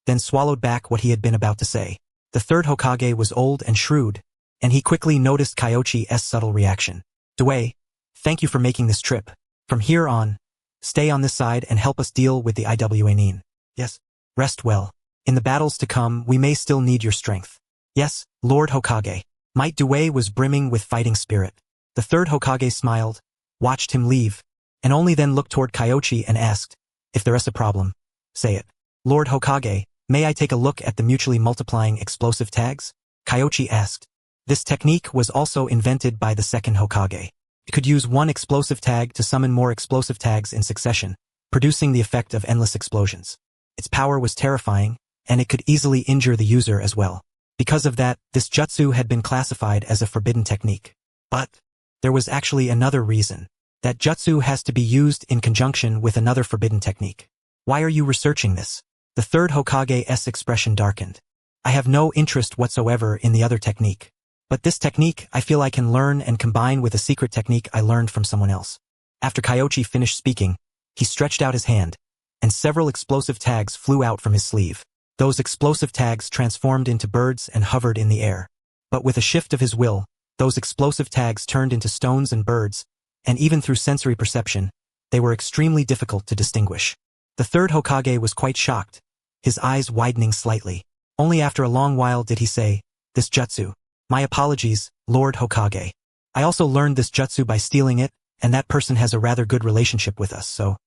then swallowed back what he had been about to say. The third Hokage was old and shrewd, and he quickly noticed Kyoichi's subtle reaction. Due, thank you for making this trip. From here on, stay on this side and help us deal with the Iwa Nin. Yes. Rest well. In the battles to come, we may still need your strength. Yes, Lord Hokage. Might Due was brimming with fighting spirit. The third Hokage smiled, watched him leave, and only then looked toward Kyoichi and asked, if there is a problem, say it. Lord Hokage, may I take a look at the mutually multiplying explosive tags? Kyoichi asked. This technique was also invented by the second Hokage. It could use one explosive tag to summon more explosive tags in succession, producing the effect of endless explosions. Its power was terrifying, and it could easily injure the user as well. Because of that, this jutsu had been classified as a forbidden technique. But there was actually another reason. That jutsu has to be used in conjunction with another forbidden technique. Why are you researching this? The third Hokage's expression darkened. I have no interest whatsoever in the other technique. But this technique I feel I can learn and combine with a secret technique I learned from someone else. After Kyoichi finished speaking, he stretched out his hand, and several explosive tags flew out from his sleeve. Those explosive tags transformed into birds and hovered in the air. But with a shift of his will, those explosive tags turned into stones and birds, and even through sensory perception, they were extremely difficult to distinguish. The third Hokage was quite shocked, his eyes widening slightly. Only after a long while did he say, "This jutsu. My apologies, Lord Hokage. I also learned this jutsu by stealing it, and that person has a rather good relationship with us, so."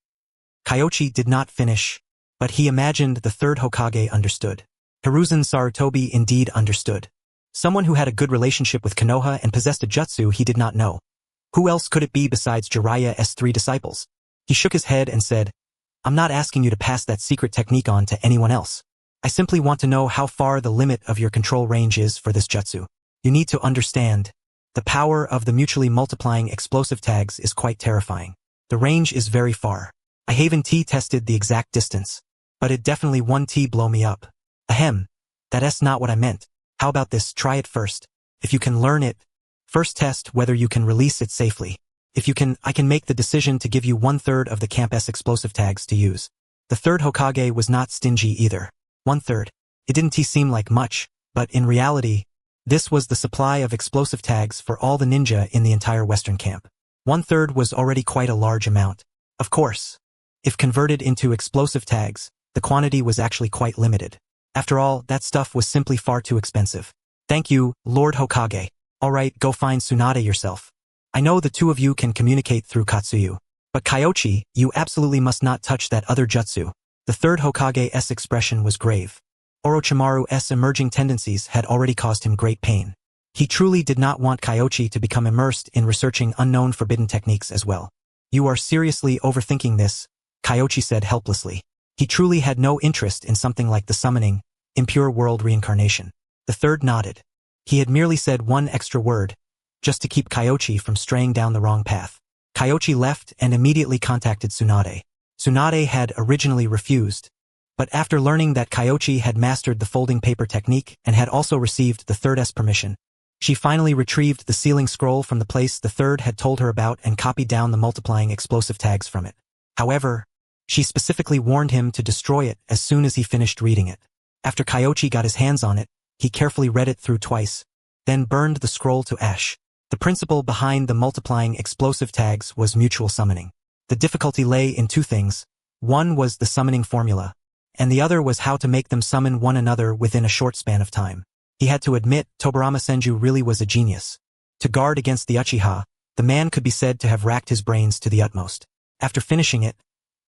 Kyoichi did not finish, but he imagined the third Hokage understood. Hiruzen Sarutobi indeed understood. Someone who had a good relationship with Konoha and possessed a jutsu he did not know. Who else could it be besides Jiraiya's three disciples? He shook his head and said, "I'm not asking you to pass that secret technique on to anyone else. I simply want to know how far the limit of your control range is for this jutsu. You need to understand. The power of the mutually multiplying explosive tags is quite terrifying. The range is very far. I haven't tested the exact distance, but it definitely 1 blow me up. Ahem. That's not what I meant. How about this, try it first. If you can learn it, first test whether you can release it safely. If you can, I can make the decision to give you 1/3 of the camp's explosive tags to use." The third Hokage was not stingy either. 1/3. It didn't seem like much, but in reality, this was the supply of explosive tags for all the ninja in the entire Western camp. 1/3 was already quite a large amount. Of course, if converted into explosive tags, the quantity was actually quite limited. After all, that stuff was simply far too expensive. "Thank you, Lord Hokage. Alright, go find Tsunade yourself. I know the two of you can communicate through Katsuyu. But Kyoichi, you absolutely must not touch that other jutsu." The third Hokage's expression was grave. Orochimaru's emerging tendencies had already caused him great pain. He truly did not want Kyoichi to become immersed in researching unknown forbidden techniques as well. "You are seriously overthinking this," Kyoichi said helplessly. He truly had no interest in something like the summoning, impure world reincarnation. The third nodded. He had merely said one extra word, just to keep Kyoichi from straying down the wrong path. Kyoichi left and immediately contacted Tsunade. Tsunade had originally refused, but after learning that Kyoichi had mastered the folding paper technique and had also received the third's permission, she finally retrieved the sealing scroll from the place the third had told her about and copied down the multiplying explosive tags from it. However, she specifically warned him to destroy it as soon as he finished reading it. After Kyoichi got his hands on it, he carefully read it through twice, then burned the scroll to ash. The principle behind the multiplying explosive tags was mutual summoning. The difficulty lay in two things. One was the summoning formula, and the other was how to make them summon one another within a short span of time. He had to admit Tobirama Senju really was a genius. To guard against the Uchiha, the man could be said to have racked his brains to the utmost. After finishing it,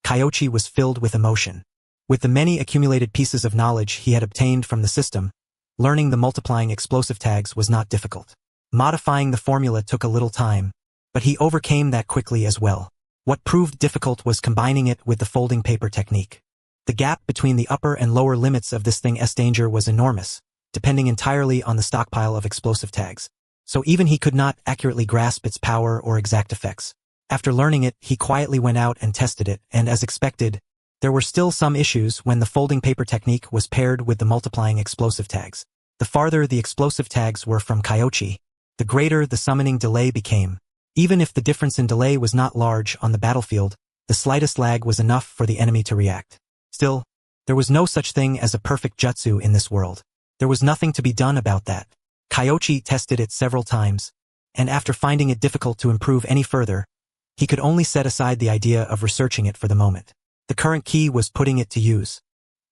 Kyoichi was filled with emotion. With the many accumulated pieces of knowledge he had obtained from the system, learning the multiplying explosive tags was not difficult. Modifying the formula took a little time, but he overcame that quickly as well. What proved difficult was combining it with the folding paper technique. The gap between the upper and lower limits of this thing's danger was enormous, depending entirely on the stockpile of explosive tags. So even he could not accurately grasp its power or exact effects. After learning it, he quietly went out and tested it, and as expected, there were still some issues when the folding paper technique was paired with the multiplying explosive tags. The farther the explosive tags were from Kyoichi, the greater the summoning delay became. Even if the difference in delay was not large on the battlefield, the slightest lag was enough for the enemy to react. Still, there was no such thing as a perfect jutsu in this world. There was nothing to be done about that. Kyoichi tested it several times, and after finding it difficult to improve any further, he could only set aside the idea of researching it for the moment. The current key was putting it to use.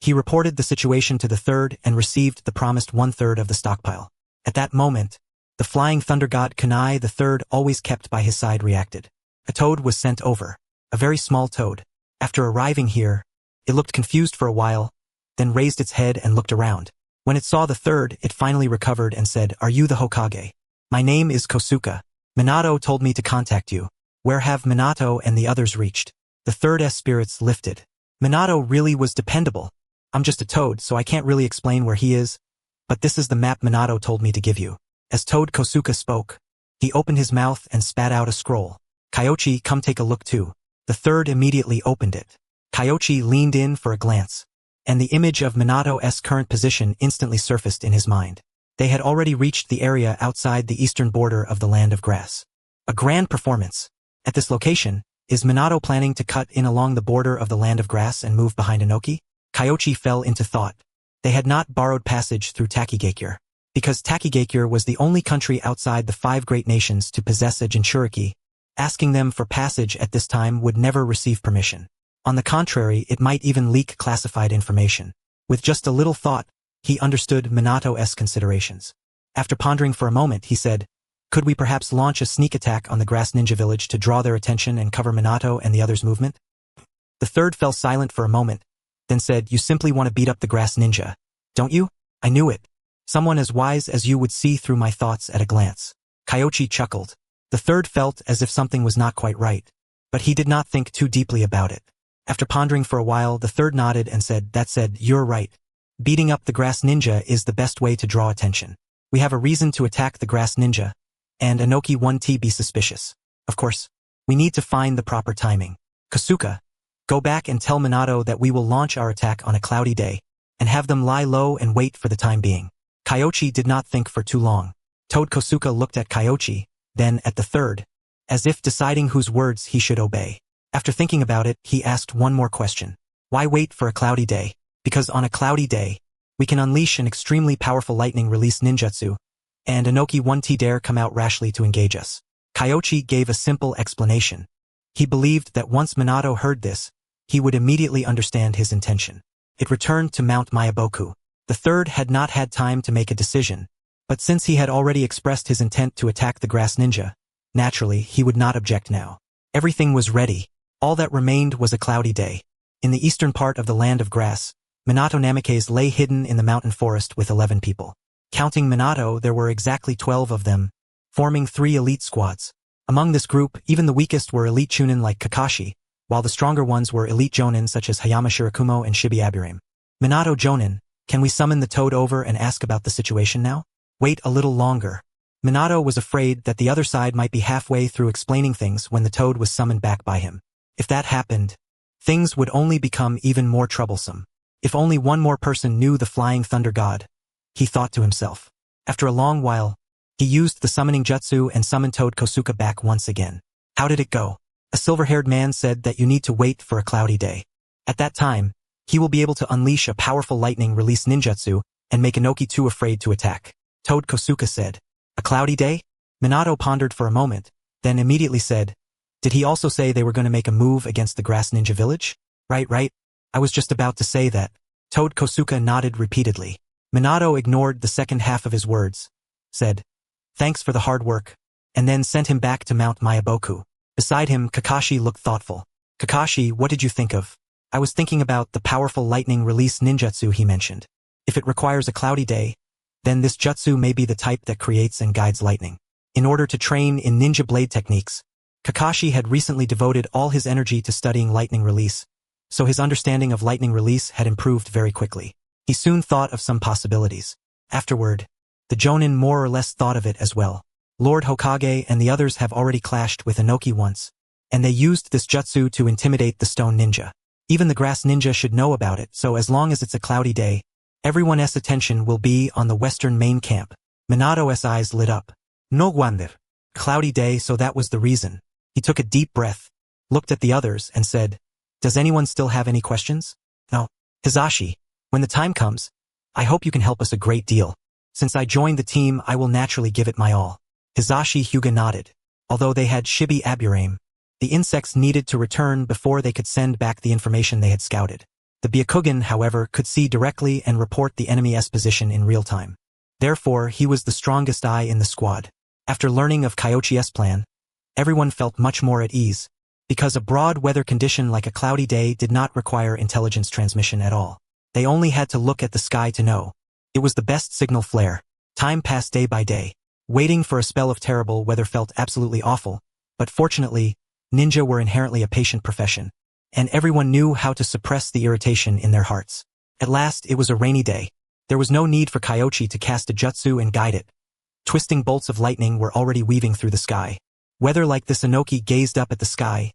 He reported the situation to the third and received the promised 1/3 of the stockpile. At that moment, the flying thunder god Kunai the third, always kept by his side, reacted. A toad was sent over, a very small toad. After arriving here, it looked confused for a while, then raised its head and looked around. When it saw the third, it finally recovered and said, "Are you the Hokage? My name is Kosuke. Minato told me to contact you. Where have Minato and the others reached?" The third's spirits lifted. Minato really was dependable. "I'm just a toad, so I can't really explain where he is, but this is the map Minato told me to give you." As Toad Kosuke spoke, he opened his mouth and spat out a scroll. "Kyoichi, come take a look too." The third immediately opened it. Kyoichi leaned in for a glance, and the image of Minato's current position instantly surfaced in his mind. They had already reached the area outside the eastern border of the Land of Grass. A grand performance. At this location, is Minato planning to cut in along the border of the Land of Grass and move behind Inoki? Kyoichi fell into thought. They had not borrowed passage through Takigakure. Because Takigakure was the only country outside the 5 great nations to possess a Jinchuriki, asking them for passage at this time would never receive permission. On the contrary, it might even leak classified information. With just a little thought, he understood Minato's considerations. After pondering for a moment, he said, "Could we perhaps launch a sneak attack on the Grass Ninja Village to draw their attention and cover Minato and the others' movement?" The third fell silent for a moment, then said, "You simply want to beat up the Grass Ninja, don't you? I knew it. Someone as wise as you would see through my thoughts at a glance." Kyoichi chuckled. The third felt as if something was not quite right, but he did not think too deeply about it. After pondering for a while, the third nodded and said, "That said, you're right. Beating up the Grass Ninja is the best way to draw attention. We have a reason to attack the Grass Ninja, and Inoki won't be suspicious. Of course, we need to find the proper timing. Kosuke, go back and tell Minato that we will launch our attack on a cloudy day, and have them lie low and wait for the time being." Kyoichi did not think for too long. Toad Kosuke looked at Kyoichi, then at the third, as if deciding whose words he should obey. After thinking about it, he asked one more question. "Why wait for a cloudy day?" "Because on a cloudy day, we can unleash an extremely powerful lightning release ninjutsu, and Inoki won't dare come out rashly to engage us." Kyoichi gave a simple explanation. He believed that once Minato heard this, he would immediately understand his intention. It returned to Mount Mayaboku. The third had not had time to make a decision, but since he had already expressed his intent to attack the Grass Ninja, naturally he would not object now. Everything was ready. All that remained was a cloudy day. In the eastern part of the Land of Grass, Minato Namikaze lay hidden in the mountain forest with 11 people. Counting Minato, there were exactly 12 of them, forming 3 elite squads. Among this group, even the weakest were elite chunin like Kakashi, while the stronger ones were elite jonin such as Hayama Shirakumo and Shibi Aburame. "Minato Jonin, can we summon the Toad over and ask about the situation now?" "Wait a little longer." Minato was afraid that the other side might be halfway through explaining things when the Toad was summoned back by him. If that happened, things would only become even more troublesome. If only one more person knew the Flying Thunder God, he thought to himself. After a long while, he used the summoning jutsu and summoned Toad Kosuke back once again. How did it go? A silver-haired man said that you need to wait for a cloudy day. At that time, he will be able to unleash a powerful lightning release ninjutsu and make Inoki too afraid to attack. Toad Kosuke said, "A cloudy day?" Minato pondered for a moment, then immediately said, "Did he also say they were going to make a move against the Grass Ninja Village?" Right. I was just about to say that." Toad Kosuke nodded repeatedly. Minato ignored the second half of his words, said, "Thanks for the hard work," and then sent him back to Mount Mayaboku. Beside him, Kakashi looked thoughtful. "Kakashi, what did you think of?" "I was thinking about the powerful lightning release ninjutsu he mentioned. If it requires a cloudy day, then this jutsu may be the type that creates and guides lightning." In order to train in ninja blade techniques, Kakashi had recently devoted all his energy to studying lightning release, so his understanding of lightning release had improved very quickly. He soon thought of some possibilities. Afterward, the Jonin more or less thought of it as well. Lord Hokage and the others have already clashed with Inoki once, and they used this jutsu to intimidate the stone ninja. Even the grass ninja should know about it, so as long as it's a cloudy day, everyone's attention will be on the western main camp. Minato's eyes lit up. No wonder. Cloudy day, so that was the reason. He took a deep breath, looked at the others, and said, "Does anyone still have any questions?" "No." "Hizashi, when the time comes, I hope you can help us a great deal. Since I joined the team, I will naturally give it my all." Hizashi Hyuga nodded. Although they had Shibi Aburame, the insects needed to return before they could send back the information they had scouted. The Byakugan, however, could see directly and report the enemy's position in real time. Therefore, he was the strongest eye in the squad. After learning of Kyoichi's plan, everyone felt much more at ease, because a broad weather condition like a cloudy day did not require intelligence transmission at all. They only had to look at the sky to know. It was the best signal flare. Time passed day by day. Waiting for a spell of terrible weather felt absolutely awful, but fortunately, ninja were inherently a patient profession, and everyone knew how to suppress the irritation in their hearts. At last, it was a rainy day. There was no need for Kyoichi to cast a jutsu and guide it. Twisting bolts of lightning were already weaving through the sky. Whether like this, Inoki gazed up at the sky,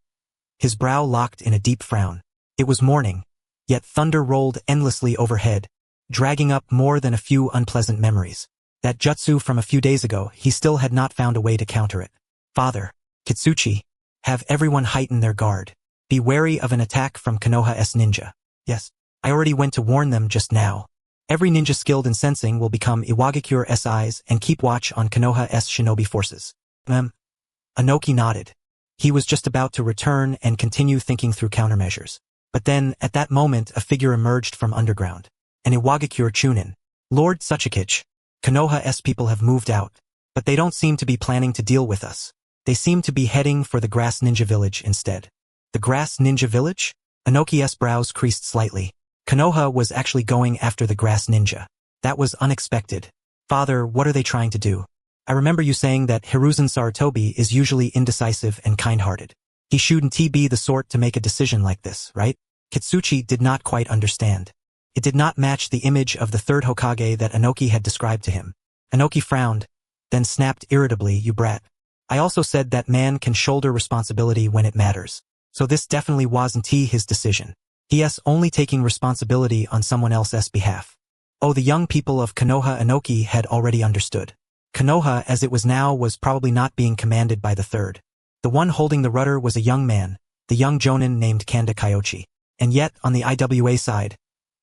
his brow locked in a deep frown. It was morning, yet thunder rolled endlessly overhead, dragging up more than a few unpleasant memories. That jutsu from a few days ago, he still had not found a way to counter it. Father, Kitsuchi, have everyone heighten their guard. Be wary of an attack from Konoha's ninja. Yes, I already went to warn them just now. Every ninja skilled in sensing will become Iwagakure eyes and keep watch on Konoha's shinobi forces. Inoki nodded. He was just about to return and continue thinking through countermeasures. But then, at that moment, a figure emerged from underground. An Iwagakure Chunin. Lord Tsuchikage. Konoha's people have moved out, but they don't seem to be planning to deal with us. They seem to be heading for the Grass Ninja Village instead. The Grass Ninja Village? Inoki's brows creased slightly. Konoha was actually going after the Grass Ninja. That was unexpected. Father, what are they trying to do? I remember you saying that Hiruzen Sarutobi is usually indecisive and kind-hearted. He shouldn't be the sort to make a decision like this, right? Kitsuchi did not quite understand. It did not match the image of the third Hokage that Inoki had described to him. Inoki frowned, then snapped irritably, you brat. I also said that man can shoulder responsibility when it matters. So this definitely wasn't his decision. He is only taking responsibility on someone else's behalf. Oh, the young people of Konoha Inoki had already understood. Konoha, as it was now, was probably not being commanded by the third. The one holding the rudder was a young man, the young jonin named Kanda Kyoichi. And yet, on the IWA side,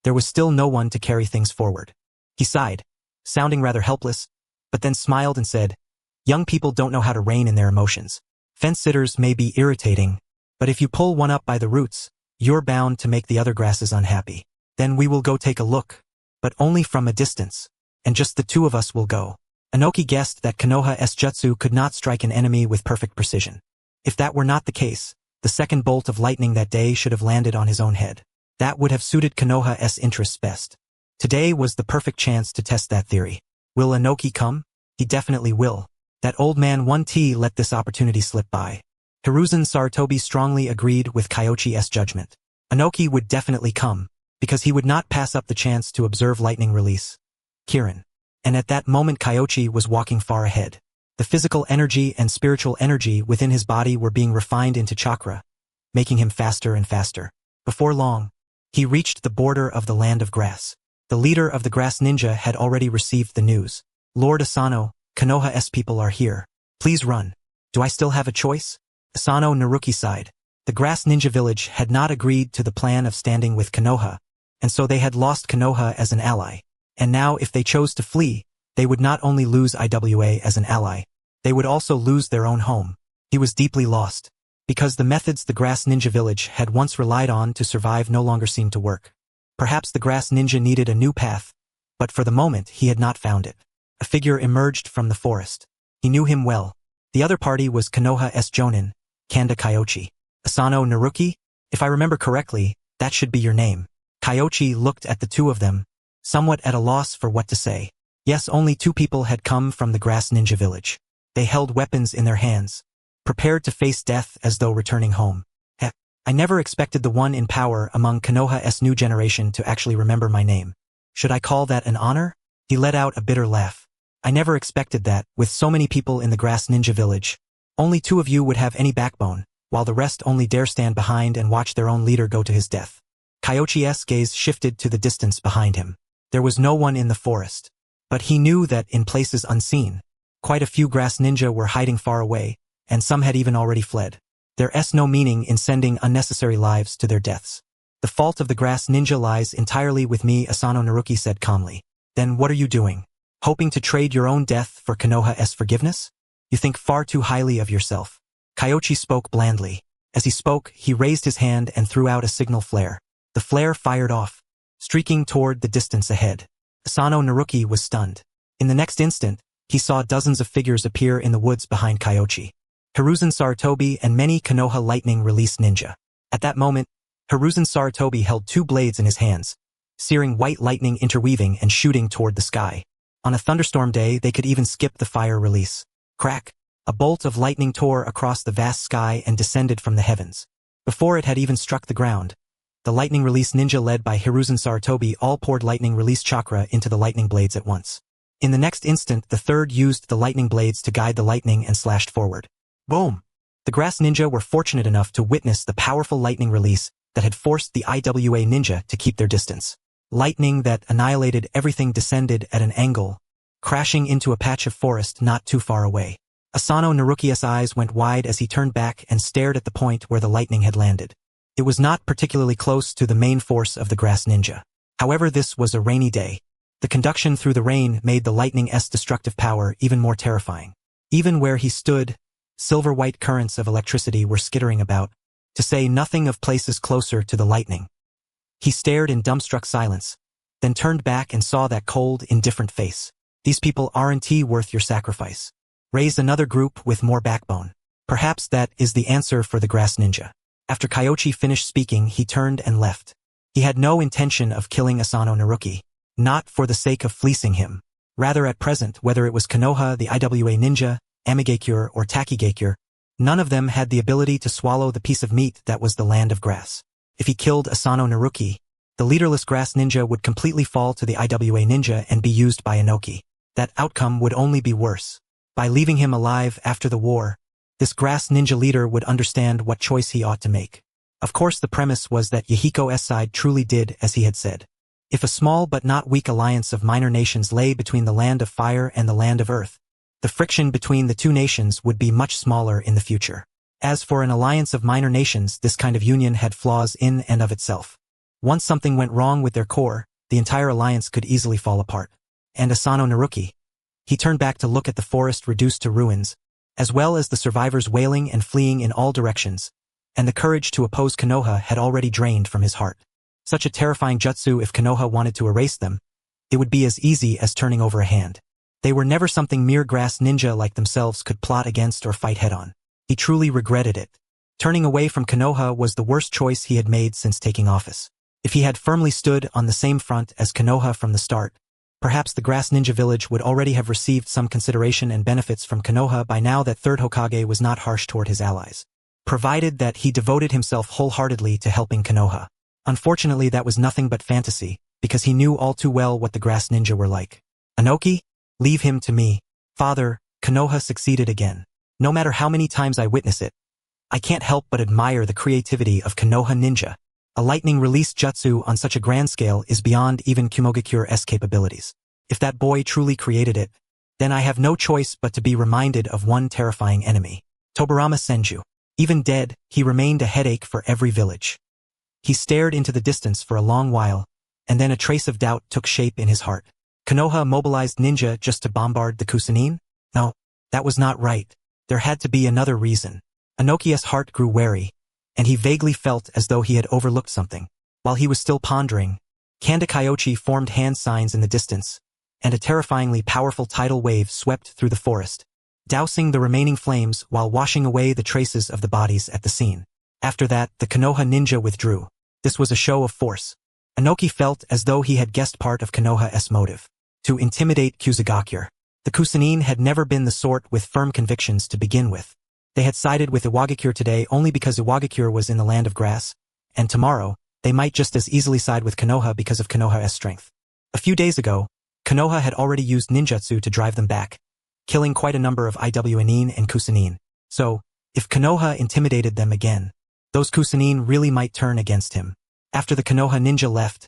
there was still no one to carry things forward. He sighed, sounding rather helpless, but then smiled and said, young people don't know how to rein in their emotions. Fence-sitters may be irritating, but if you pull one up by the roots, you're bound to make the other grasses unhappy. Then we will go take a look, but only from a distance, and just the two of us will go. Inoki guessed that Konoha's jutsu could not strike an enemy with perfect precision. If that were not the case, the second bolt of lightning that day should have landed on his own head. That would have suited Konoha's interests best. Today was the perfect chance to test that theory. Will Inoki come? He definitely will. That old man 1T let this opportunity slip by. Hiruzen Sarutobi strongly agreed with Kyoichi's judgment. Inoki would definitely come, because he would not pass up the chance to observe lightning release. Kirin. And at that moment Kyoichi was walking far ahead. The physical energy and spiritual energy within his body were being refined into chakra, making him faster and faster. Before long, he reached the border of the land of grass. The leader of the Grass Ninja had already received the news. Lord Asano, Konoha's people are here. Please run. Do I still have a choice? Asano Naruki sighed. The Grass Ninja village had not agreed to the plan of standing with Konoha, and so they had lost Konoha as an ally. And now if they chose to flee, they would not only lose IWA as an ally, they would also lose their own home. He was deeply lost, because the methods the Grass Ninja village had once relied on to survive no longer seemed to work. Perhaps the Grass Ninja needed a new path, but for the moment he had not found it. A figure emerged from the forest. He knew him well. The other party was Konoha's jonin, Kanda Kyoichi. Asano Naruki? If I remember correctly, that should be your name. Kyoichi looked at the two of them, somewhat at a loss for what to say. Yes, only two people had come from the Grass Ninja village. They held weapons in their hands, prepared to face death as though returning home. Heck, I never expected the one in power among Konoha's new generation to actually remember my name. Should I call that an honor? He let out a bitter laugh. I never expected that, with so many people in the Grass Ninja village. Only two of you would have any backbone, while the rest only dare stand behind and watch their own leader go to his death. Kyoichi's gaze shifted to the distance behind him. There was no one in the forest. But he knew that, in places unseen, quite a few Grass Ninja were hiding far away, and some had even already fled. There's no meaning in sending unnecessary lives to their deaths. The fault of the Grass Ninja lies entirely with me, Asano Naruki said calmly. Then what are you doing? Hoping to trade your own death for Konoha's forgiveness? You think far too highly of yourself. Kyoichi spoke blandly. As he spoke, he raised his hand and threw out a signal flare. The flare fired off, streaking toward the distance ahead. Asano Naruki was stunned. In the next instant, he saw dozens of figures appear in the woods behind Kyoichi. Hiruzen Sarutobi and many Konoha lightning release ninja. At that moment, Hiruzen Sarutobi held two blades in his hands, searing white lightning interweaving and shooting toward the sky. On a thunderstorm day, they could even skip the fire release. Crack! A bolt of lightning tore across the vast sky and descended from the heavens. Before it had even struck the ground, the lightning release ninja led by Hiruzen Sarutobi all poured lightning release chakra into the lightning blades at once. In the next instant, the third used the lightning blades to guide the lightning and slashed forward. Boom! The Grass Ninja were fortunate enough to witness the powerful lightning release that had forced the IWA ninja to keep their distance. Lightning that annihilated everything descended at an angle, crashing into a patch of forest not too far away. Asano Naruki's eyes went wide as he turned back and stared at the point where the lightning had landed. It was not particularly close to the main force of the grass ninja. However, this was a rainy day. The conduction through the rain made the lightning's destructive power even more terrifying. Even where he stood, silver-white currents of electricity were skittering about, to say nothing of places closer to the lightning. He stared in dumbstruck silence, then turned back and saw that cold, indifferent face. These people aren't worth your sacrifice. Raise another group with more backbone. Perhaps that is the answer for the grass ninja. After Kyoichi finished speaking, he turned and left. He had no intention of killing Asano Naruki, not for the sake of fleecing him. Rather, at present, whether it was Konoha, the IWA ninja, Amigakure, or Takigakure, none of them had the ability to swallow the piece of meat that was the land of grass. If he killed Asano Naruki, the leaderless grass ninja would completely fall to the IWA ninja and be used by Inoki. That outcome would only be worse. By leaving him alive after the war, this grass ninja leader would understand what choice he ought to make. Of course, the premise was that Yahiko's side truly did as he had said. If a small but not weak alliance of minor nations lay between the land of fire and the land of earth, the friction between the two nations would be much smaller in the future. As for an alliance of minor nations, this kind of union had flaws in and of itself. Once something went wrong with their core, the entire alliance could easily fall apart. And Asano Naruki. He turned back to look at the forest reduced to ruins, as well as the survivors wailing and fleeing in all directions, and the courage to oppose Konoha had already drained from his heart. Such a terrifying jutsu, if Konoha wanted to erase them, it would be as easy as turning over a hand. They were never something mere grass ninja like themselves could plot against or fight head-on. He truly regretted it. Turning away from Konoha was the worst choice he had made since taking office. If he had firmly stood on the same front as Konoha from the start, perhaps the grass ninja village would already have received some consideration and benefits from Konoha by now that third Hokage was not harsh toward his allies. Provided that he devoted himself wholeheartedly to helping Konoha. Unfortunately, that was nothing but fantasy, because he knew all too well what the grass ninja were like. Inoki? Leave him to me. Father, Konoha succeeded again. No matter how many times I witness it, I can't help but admire the creativity of Konoha ninja. A lightning release jutsu on such a grand scale is beyond even Kumogakure's capabilities. If that boy truly created it, then I have no choice but to be reminded of one terrifying enemy. Tobarama Senju. Even dead, he remained a headache for every village. He stared into the distance for a long while, and then a trace of doubt took shape in his heart. Konoha mobilized ninja just to bombard the Kusanin? No, that was not right. There had to be another reason. Inoki's heart grew wary, and he vaguely felt as though he had overlooked something. While he was still pondering, Kanda Kyoichi formed hand signs in the distance, and a terrifyingly powerful tidal wave swept through the forest, dousing the remaining flames while washing away the traces of the bodies at the scene. After that, the Konoha ninja withdrew. This was a show of force. Inoki felt as though he had guessed part of Konoha's motive. To intimidate Kusagakure. The Kusanin had never been the sort with firm convictions to begin with. They had sided with Iwagakure today only because Iwagakure was in the land of grass, and tomorrow, they might just as easily side with Konoha because of Konoha's strength. A few days ago, Konoha had already used ninjutsu to drive them back, killing quite a number of Iwanin and Kusanin. So, if Konoha intimidated them again, those Kusanin really might turn against him. After the Konoha ninja left,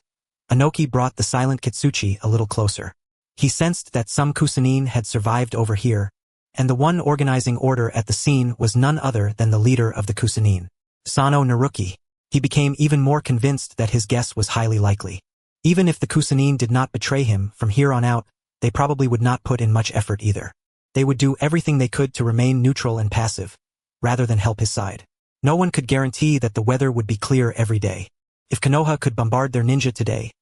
Inoki brought the silent Kitsuchi a little closer. He sensed that some Kusanin had survived over here, and the one organizing order at the scene was none other than the leader of the Kusanin, Asano Naruki. He became even more convinced that his guess was highly likely. Even if the Kusanin did not betray him from here on out, they probably would not put in much effort either. They would do everything they could to remain neutral and passive, rather than help his side. No one could guarantee that the weather would be clear every day. If Konoha could bombard their ninja today,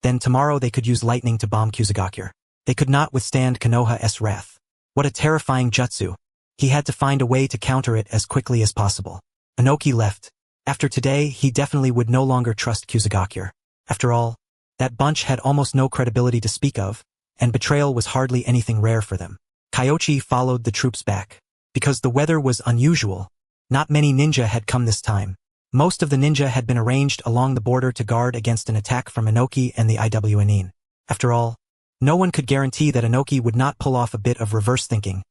then tomorrow they could use lightning to bomb Kusagakure. They could not withstand Konoha's wrath. What a terrifying jutsu. He had to find a way to counter it as quickly as possible. Inoki left. After today, he definitely would no longer trust Kusagakure. After all, that bunch had almost no credibility to speak of, and betrayal was hardly anything rare for them. Kyoichi followed the troops back. Because the weather was unusual, not many ninja had come this time. Most of the ninja had been arranged along the border to guard against an attack from Inoki and the Iwanin. After all, no one could guarantee that Inoki would not pull off a bit of reverse thinking,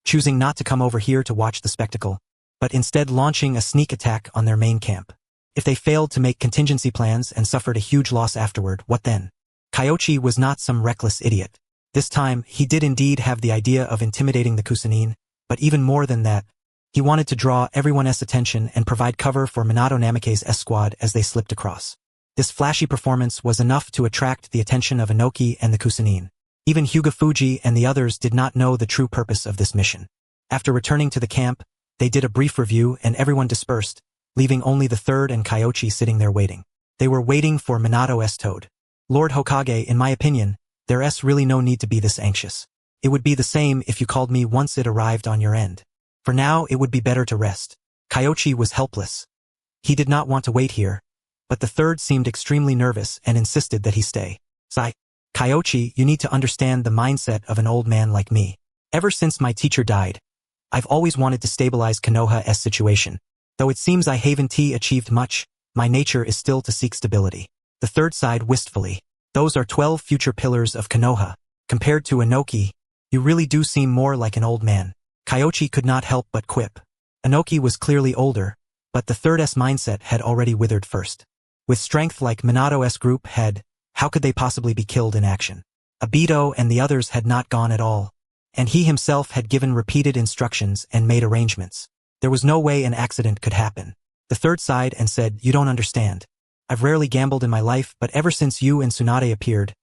choosing not to come over here to watch the spectacle, but instead launching a sneak attack on their main camp. If they failed to make contingency plans and suffered a huge loss afterward, what then? Kyoichi was not some reckless idiot. This time, he did indeed have the idea of intimidating the Kusanine, but even more than that, he wanted to draw everyone's attention and provide cover for Minato Namikaze's S-squad as they slipped across. This flashy performance was enough to attract the attention of Inoki and the Kusanine. Even Hyuga Fuji and the others did not know the true purpose of this mission. After returning to the camp, they did a brief review and everyone dispersed, leaving only the third and Kyoichi sitting there waiting. They were waiting for Minato's toad. Lord Hokage, in my opinion, there's really no need to be this anxious. It would be the same if you called me once it arrived on your end. For now, it would be better to rest. Kyoichi was helpless. He did not want to wait here, but the third seemed extremely nervous and insisted that he stay. Kyoichi, you need to understand the mindset of an old man like me. Ever since my teacher died, I've always wanted to stabilize Konoha's situation. Though it seems I haven't achieved much, my nature is still to seek stability. The third sighed wistfully. Those are 12 future pillars of Konoha. Compared to Inoki, you really do seem more like an old man. Kyoichi could not help but quip. Inoki was clearly older, but the third's mindset had already withered first. With strength like Minato's group had, how could they possibly be killed in action? Obito and the others had not gone at all, and he himself had given repeated instructions and made arrangements. There was no way an accident could happen. The third sighed and said, "You don't understand. I've rarely gambled in my life, but ever since you and Tsunade appeared,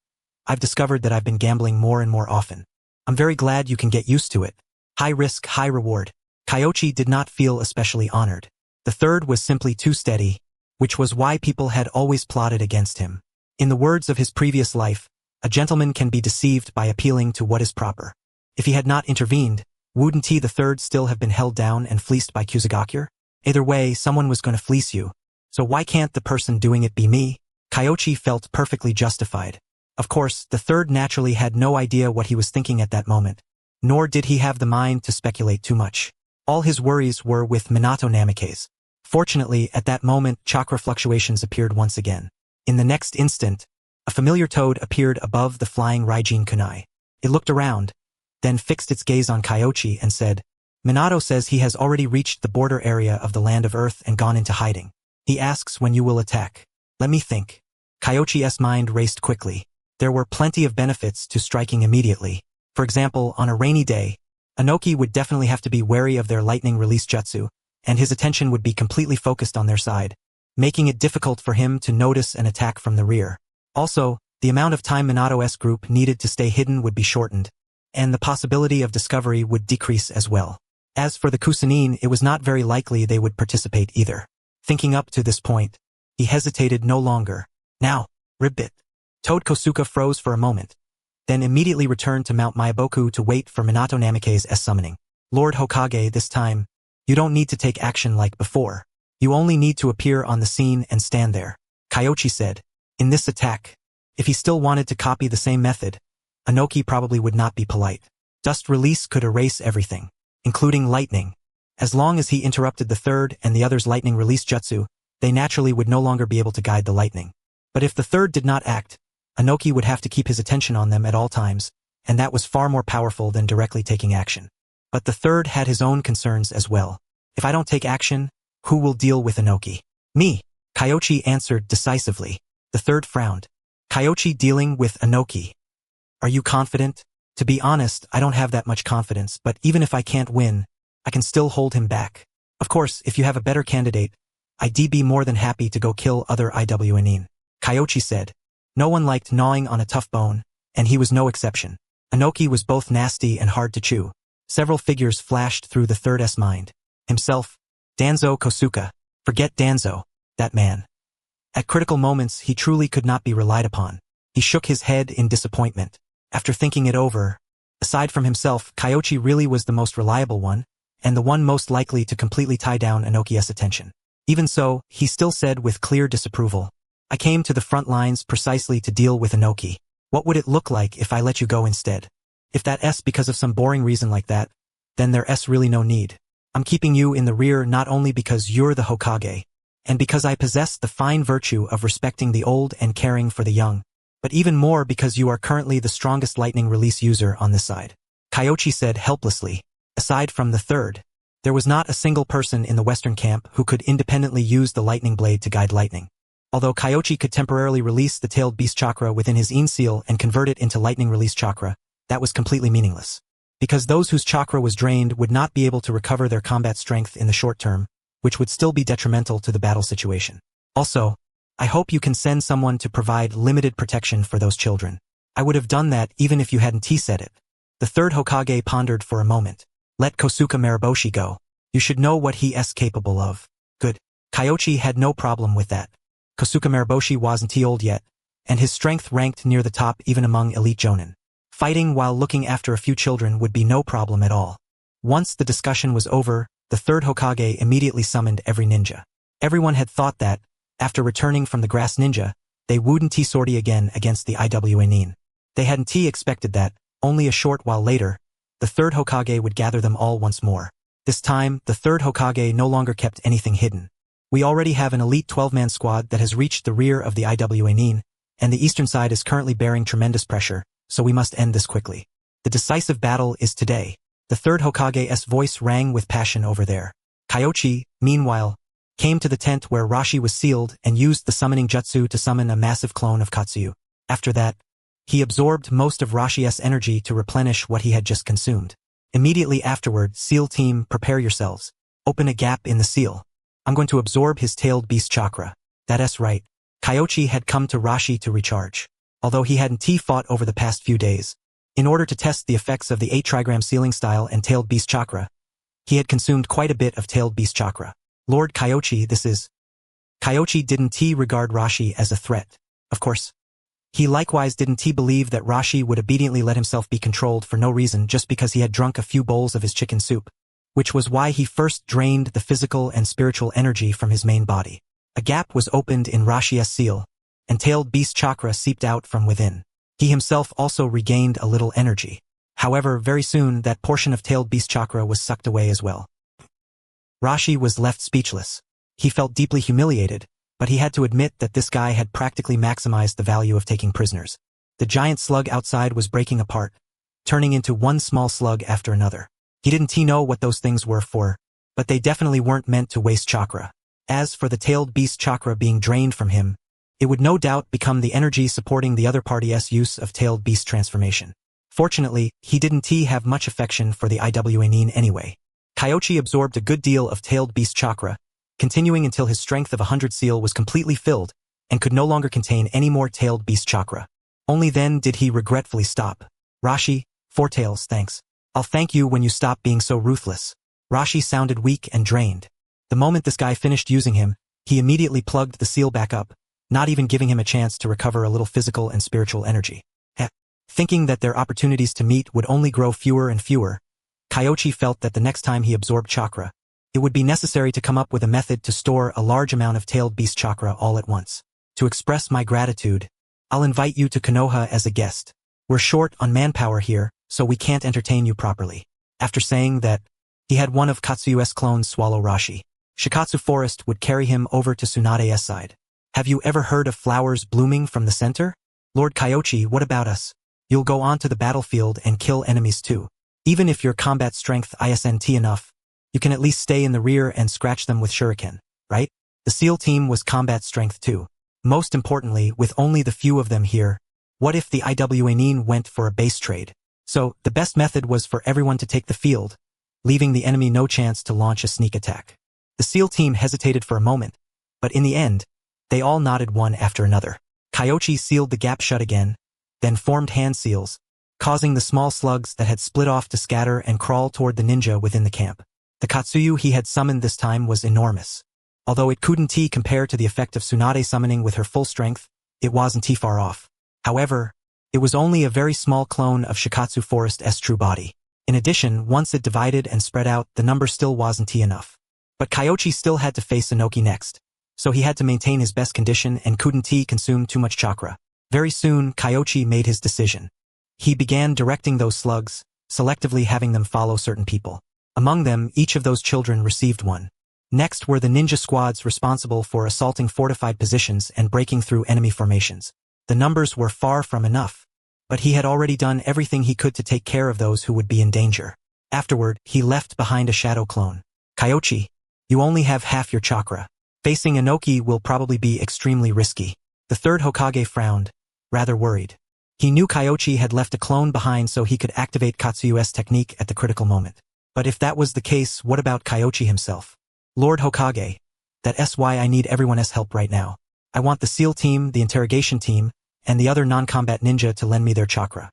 I've discovered that I've been gambling more and more often. I'm very glad you can get used to it. High risk, high reward." Kyoichi did not feel especially honored. The third was simply too steady, which was why people had always plotted against him. In the words of his previous life, a gentleman can be deceived by appealing to what is proper. If he had not intervened, wouldn't he the third still have been held down and fleeced by Kusugakure? Either way, someone was going to fleece you. So why can't the person doing it be me? Kyoichi felt perfectly justified. Of course, the third naturally had no idea what he was thinking at that moment, nor did he have the mind to speculate too much. All his worries were with Minato Namikaze. Fortunately, at that moment, chakra fluctuations appeared once again. In the next instant, a familiar toad appeared above the flying Raijin kunai. It looked around, then fixed its gaze on Kyoichi and said, "Minato says he has already reached the border area of the land of Earth and gone into hiding. He asks when you will attack. Let me think." Kyoichi's mind raced quickly. There were plenty of benefits to striking immediately. For example, on a rainy day, Inoki would definitely have to be wary of their lightning release jutsu, and his attention would be completely focused on their side, making it difficult for him to notice an attack from the rear. Also, the amount of time Minato's group needed to stay hidden would be shortened, and the possibility of discovery would decrease as well. As for the Kusanine, it was not very likely they would participate either. Thinking up to this point, he hesitated no longer. "Now, ribbit." Toad Kosuka froze for a moment, then immediately returned to Mount Myaboku to wait for Minato Namikaze's summoning. "Lord Hokage, this time, you don't need to take action like before. You only need to appear on the scene and stand there," Kyoichi said. In this attack, if he still wanted to copy the same method, Inoki probably would not be polite. Dust release could erase everything, including lightning. As long as he interrupted the third and the other's lightning release jutsu, they naturally would no longer be able to guide the lightning. But if the third did not act, Inoki would have to keep his attention on them at all times, and that was far more powerful than directly taking action. But the third had his own concerns as well. "If I don't take action, who will deal with Inoki?" "Me," Kyoichi answered decisively. The third frowned. "Kyoichi dealing with Inoki. Are you confident?" "To be honest, I don't have that much confidence, but even if I can't win, I can still hold him back. Of course, if you have a better candidate, I'd be more than happy to go kill other IWNin," Kyoichi said. No one liked gnawing on a tough bone, and he was no exception. Inoki was both nasty and hard to chew. Several figures flashed through the third's mind. Himself, Danzo Kosuka. Forget Danzo, that man. At critical moments, he truly could not be relied upon. He shook his head in disappointment. After thinking it over, aside from himself, Kyoichi really was the most reliable one, and the one most likely to completely tie down Inoki's attention. Even so, he still said with clear disapproval, "I came to the front lines precisely to deal with Inoki. What would it look like if I let you go instead? If that's because of some boring reason like that, then there's really no need. I'm keeping you in the rear not only because you're the Hokage, and because I possess the fine virtue of respecting the old and caring for the young, but even more because you are currently the strongest lightning release user on this side," Kyoichi said helplessly. Aside from the third, there was not a single person in the western camp who could independently use the lightning blade to guide lightning. Although Kyoichi could temporarily release the tailed beast chakra within his Ein seal and convert it into lightning release chakra, that was completely meaningless. Because those whose chakra was drained would not be able to recover their combat strength in the short term, which would still be detrimental to the battle situation. Also, I hope you can send someone to provide limited protection for those children. I would have done that even if you hadn't said it. The third Hokage pondered for a moment. Let Kosuke Mariboshi go. You should know what he is capable of. Good. Kyoichi had no problem with that. Kosuke Mariboshi wasn't old yet, and his strength ranked near the top even among elite jonin. Fighting while looking after a few children would be no problem at all. Once the discussion was over, the third Hokage immediately summoned every ninja. Everyone had thought that, after returning from the grass ninja, they wouldn't sortie again against the Iwa Nin. They hadn't expected that, only a short while later, the third Hokage would gather them all once more. This time, the third Hokage no longer kept anything hidden. We already have an elite 12-man squad that has reached the rear of the Iwa Nin, and the eastern side is currently bearing tremendous pressure, so we must end this quickly. The decisive battle is today. The third Hokage's voice rang with passion over there. Kyoichi, meanwhile, came to the tent where Rashi was sealed and used the summoning jutsu to summon a massive clone of Katsuyu. After that, he absorbed most of Rashi's energy to replenish what he had just consumed. Immediately afterward, SEAL team, prepare yourselves. Open a gap in the seal. I'm going to absorb his tailed beast chakra. That's right. Kyoichi had come to Rashi to recharge. Although he hadn't fought over the past few days, in order to test the effects of the 8-trigram sealing style and tailed beast chakra, he had consumed quite a bit of tailed beast chakra. Lord Kyoichi, this is... Kyoichi didn't regard Rashi as a threat. Of course. He likewise didn't believe that Rashi would obediently let himself be controlled for no reason just because he had drunk a few bowls of his chicken soup, which was why he first drained the physical and spiritual energy from his main body. A gap was opened in Rashi's seal, and tailed beast chakra seeped out from within. He himself also regained a little energy. However, very soon that portion of tailed beast chakra was sucked away as well. Rashi was left speechless. He felt deeply humiliated, but he had to admit that this guy had practically maximized the value of taking prisoners. The giant slug outside was breaking apart, turning into one small slug after another. He didn't know what those things were for, but they definitely weren't meant to waste chakra. As for the tailed beast chakra being drained from him, it would no doubt become the energy supporting the other party's use of tailed beast transformation. Fortunately, he didn't have much affection for the Iwa Nin anyway. Kyoichi absorbed a good deal of tailed beast chakra, continuing until his strength of 100 seal was completely filled and could no longer contain any more tailed beast chakra. Only then did he regretfully stop. Rashi, 4 tails, thanks. I'll thank you when you stop being so ruthless. Rashi sounded weak and drained. The moment this guy finished using him, he immediately plugged the seal back up, not even giving him a chance to recover a little physical and spiritual energy. Thinking that their opportunities to meet would only grow fewer and fewer, Kyoichi felt that the next time he absorbed chakra, it would be necessary to come up with a method to store a large amount of tailed beast chakra all at once. To express my gratitude, I'll invite you to Konoha as a guest. We're short on manpower here, so we can't entertain you properly. After saying that, he had one of Katsuyu's clones swallow Rashi. Shikatsu Forest would carry him over to Tsunade's side. Have you ever heard of flowers blooming from the center? Lord Kyoichi, what about us? You'll go onto the battlefield and kill enemies too. Even if your combat strength isn't enough, you can at least stay in the rear and scratch them with shuriken, right? The SEAL team was combat strength too. Most importantly, with only the few of them here, what if the Iwa Nin went for a base trade? So, the best method was for everyone to take the field, leaving the enemy no chance to launch a sneak attack. The SEAL team hesitated for a moment, but in the end, they all nodded one after another. Kyoichi sealed the gap shut again, then formed hand seals, causing the small slugs that had split off to scatter and crawl toward the ninja within the camp. The Katsuyu he had summoned this time was enormous. Although it couldn't compare to the effect of Tsunade summoning with her full strength, it wasn't far off. However, it was only a very small clone of Shikatsu Forest's true body. In addition, once it divided and spread out, the number still wasn't enough. But Kyoichi still had to face Inoki next, so he had to maintain his best condition and couldn't consume too much chakra. Very soon, Kyoichi made his decision. He began directing those slugs, selectively having them follow certain people. Among them, each of those children received one. Next were the ninja squads responsible for assaulting fortified positions and breaking through enemy formations. The numbers were far from enough, but he had already done everything he could to take care of those who would be in danger. Afterward, he left behind a shadow clone. Kyoichi, you only have half your chakra. Facing Inoki will probably be extremely risky. The third Hokage frowned, rather worried. He knew Kyoichi had left a clone behind so he could activate Katsuyu's technique at the critical moment. But if that was the case, what about Kyoichi himself? Lord Hokage, that's why I need everyone's help right now. I want the SEAL team, the interrogation team, and the other non-combat ninja to lend me their chakra.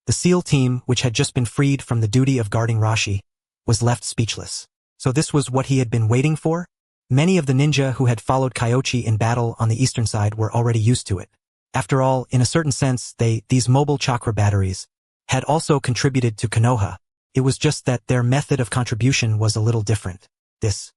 The SEAL team, which had just been freed from the duty of guarding Rashi, was left speechless. So this was what he had been waiting for? Many of the ninja who had followed Kyoichi in battle on the eastern side were already used to it. After all, in a certain sense, these mobile chakra batteries, had also contributed to Konoha. It was just that their method of contribution was a little different. This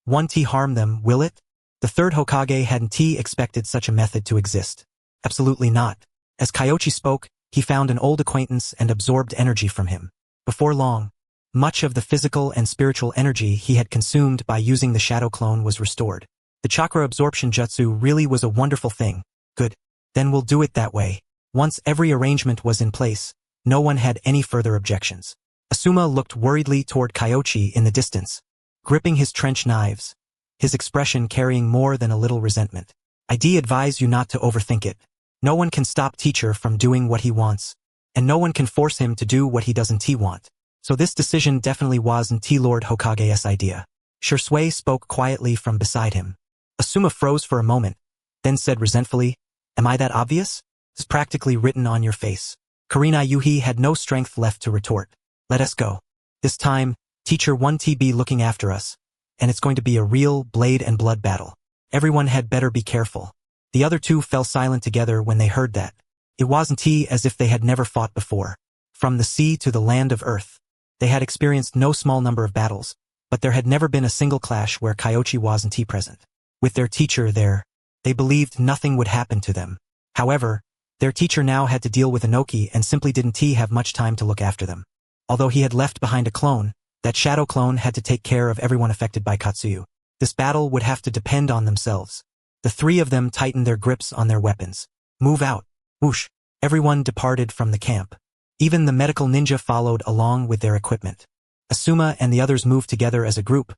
won't harm them, will it? The third Hokage hadn't expected such a method to exist. Absolutely not. As Kyoichi spoke, he found an old acquaintance and absorbed energy from him. Before long, much of the physical and spiritual energy he had consumed by using the shadow clone was restored. The chakra absorption jutsu really was a wonderful thing. Good. Then we'll do it that way. Once every arrangement was in place, no one had any further objections. Asuma looked worriedly toward Kyoichi in the distance, gripping his trench knives, his expression carrying more than a little resentment. I'd advise you not to overthink it. No one can stop teacher from doing what he wants, and no one can force him to do what he doesn't want. So this decision definitely wasn't Lord Hokage's idea. Shisui spoke quietly from beside him. Asuma froze for a moment, then said resentfully, "Am I that obvious? It's practically written on your face." Karina Yuhi had no strength left to retort. "Let us go. This time, teacher won't be looking after us, and it's going to be a real blade and blood battle. Everyone had better be careful." The other two fell silent together when they heard that. It wasn't as if they had never fought before. From the sea to the land of earth, they had experienced no small number of battles, but there had never been a single clash where Kyoichi wasn't present. With their teacher there, they believed nothing would happen to them. However, their teacher now had to deal with Inoki and simply didn't have much time to look after them. Although he had left behind a clone, that shadow clone had to take care of everyone affected by Katsuyu. This battle would have to depend on themselves. The three of them tightened their grips on their weapons. Move out. Whoosh. Everyone departed from the camp. Even the medical ninja followed along with their equipment. Asuma and the others moved together as a group,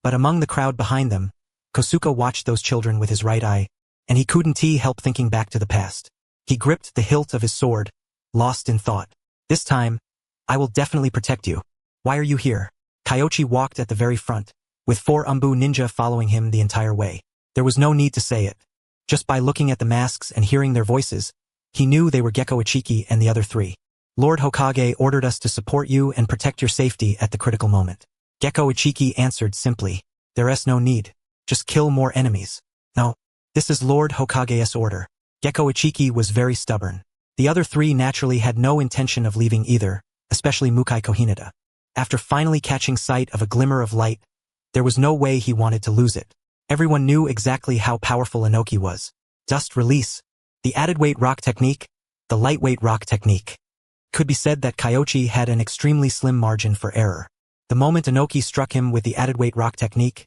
but among the crowd behind them, Kosuke watched those children with his right eye, and he couldn't help thinking back to the past. He gripped the hilt of his sword, lost in thought. This time, I will definitely protect you. Why are you here? Kyoichi walked at the very front, with 4 Umbu ninja following him the entire way. There was no need to say it. Just by looking at the masks and hearing their voices, he knew they were Gekko Ichiki and the other 3. Lord Hokage ordered us to support you and protect your safety at the critical moment. Gekko Ichiki answered simply, "There's no need. Just kill more enemies." "No. This is Lord Hokage's order." Gekko Ichiki was very stubborn. The other 3 naturally had no intention of leaving either, especially Mukai Kohinada. After finally catching sight of a glimmer of light, there was no way he wanted to lose it. Everyone knew exactly how powerful Inoki was. Dust release, the added weight rock technique, the lightweight rock technique. Could be said that Kyoichi had an extremely slim margin for error. The moment Inoki struck him with the added weight rock technique,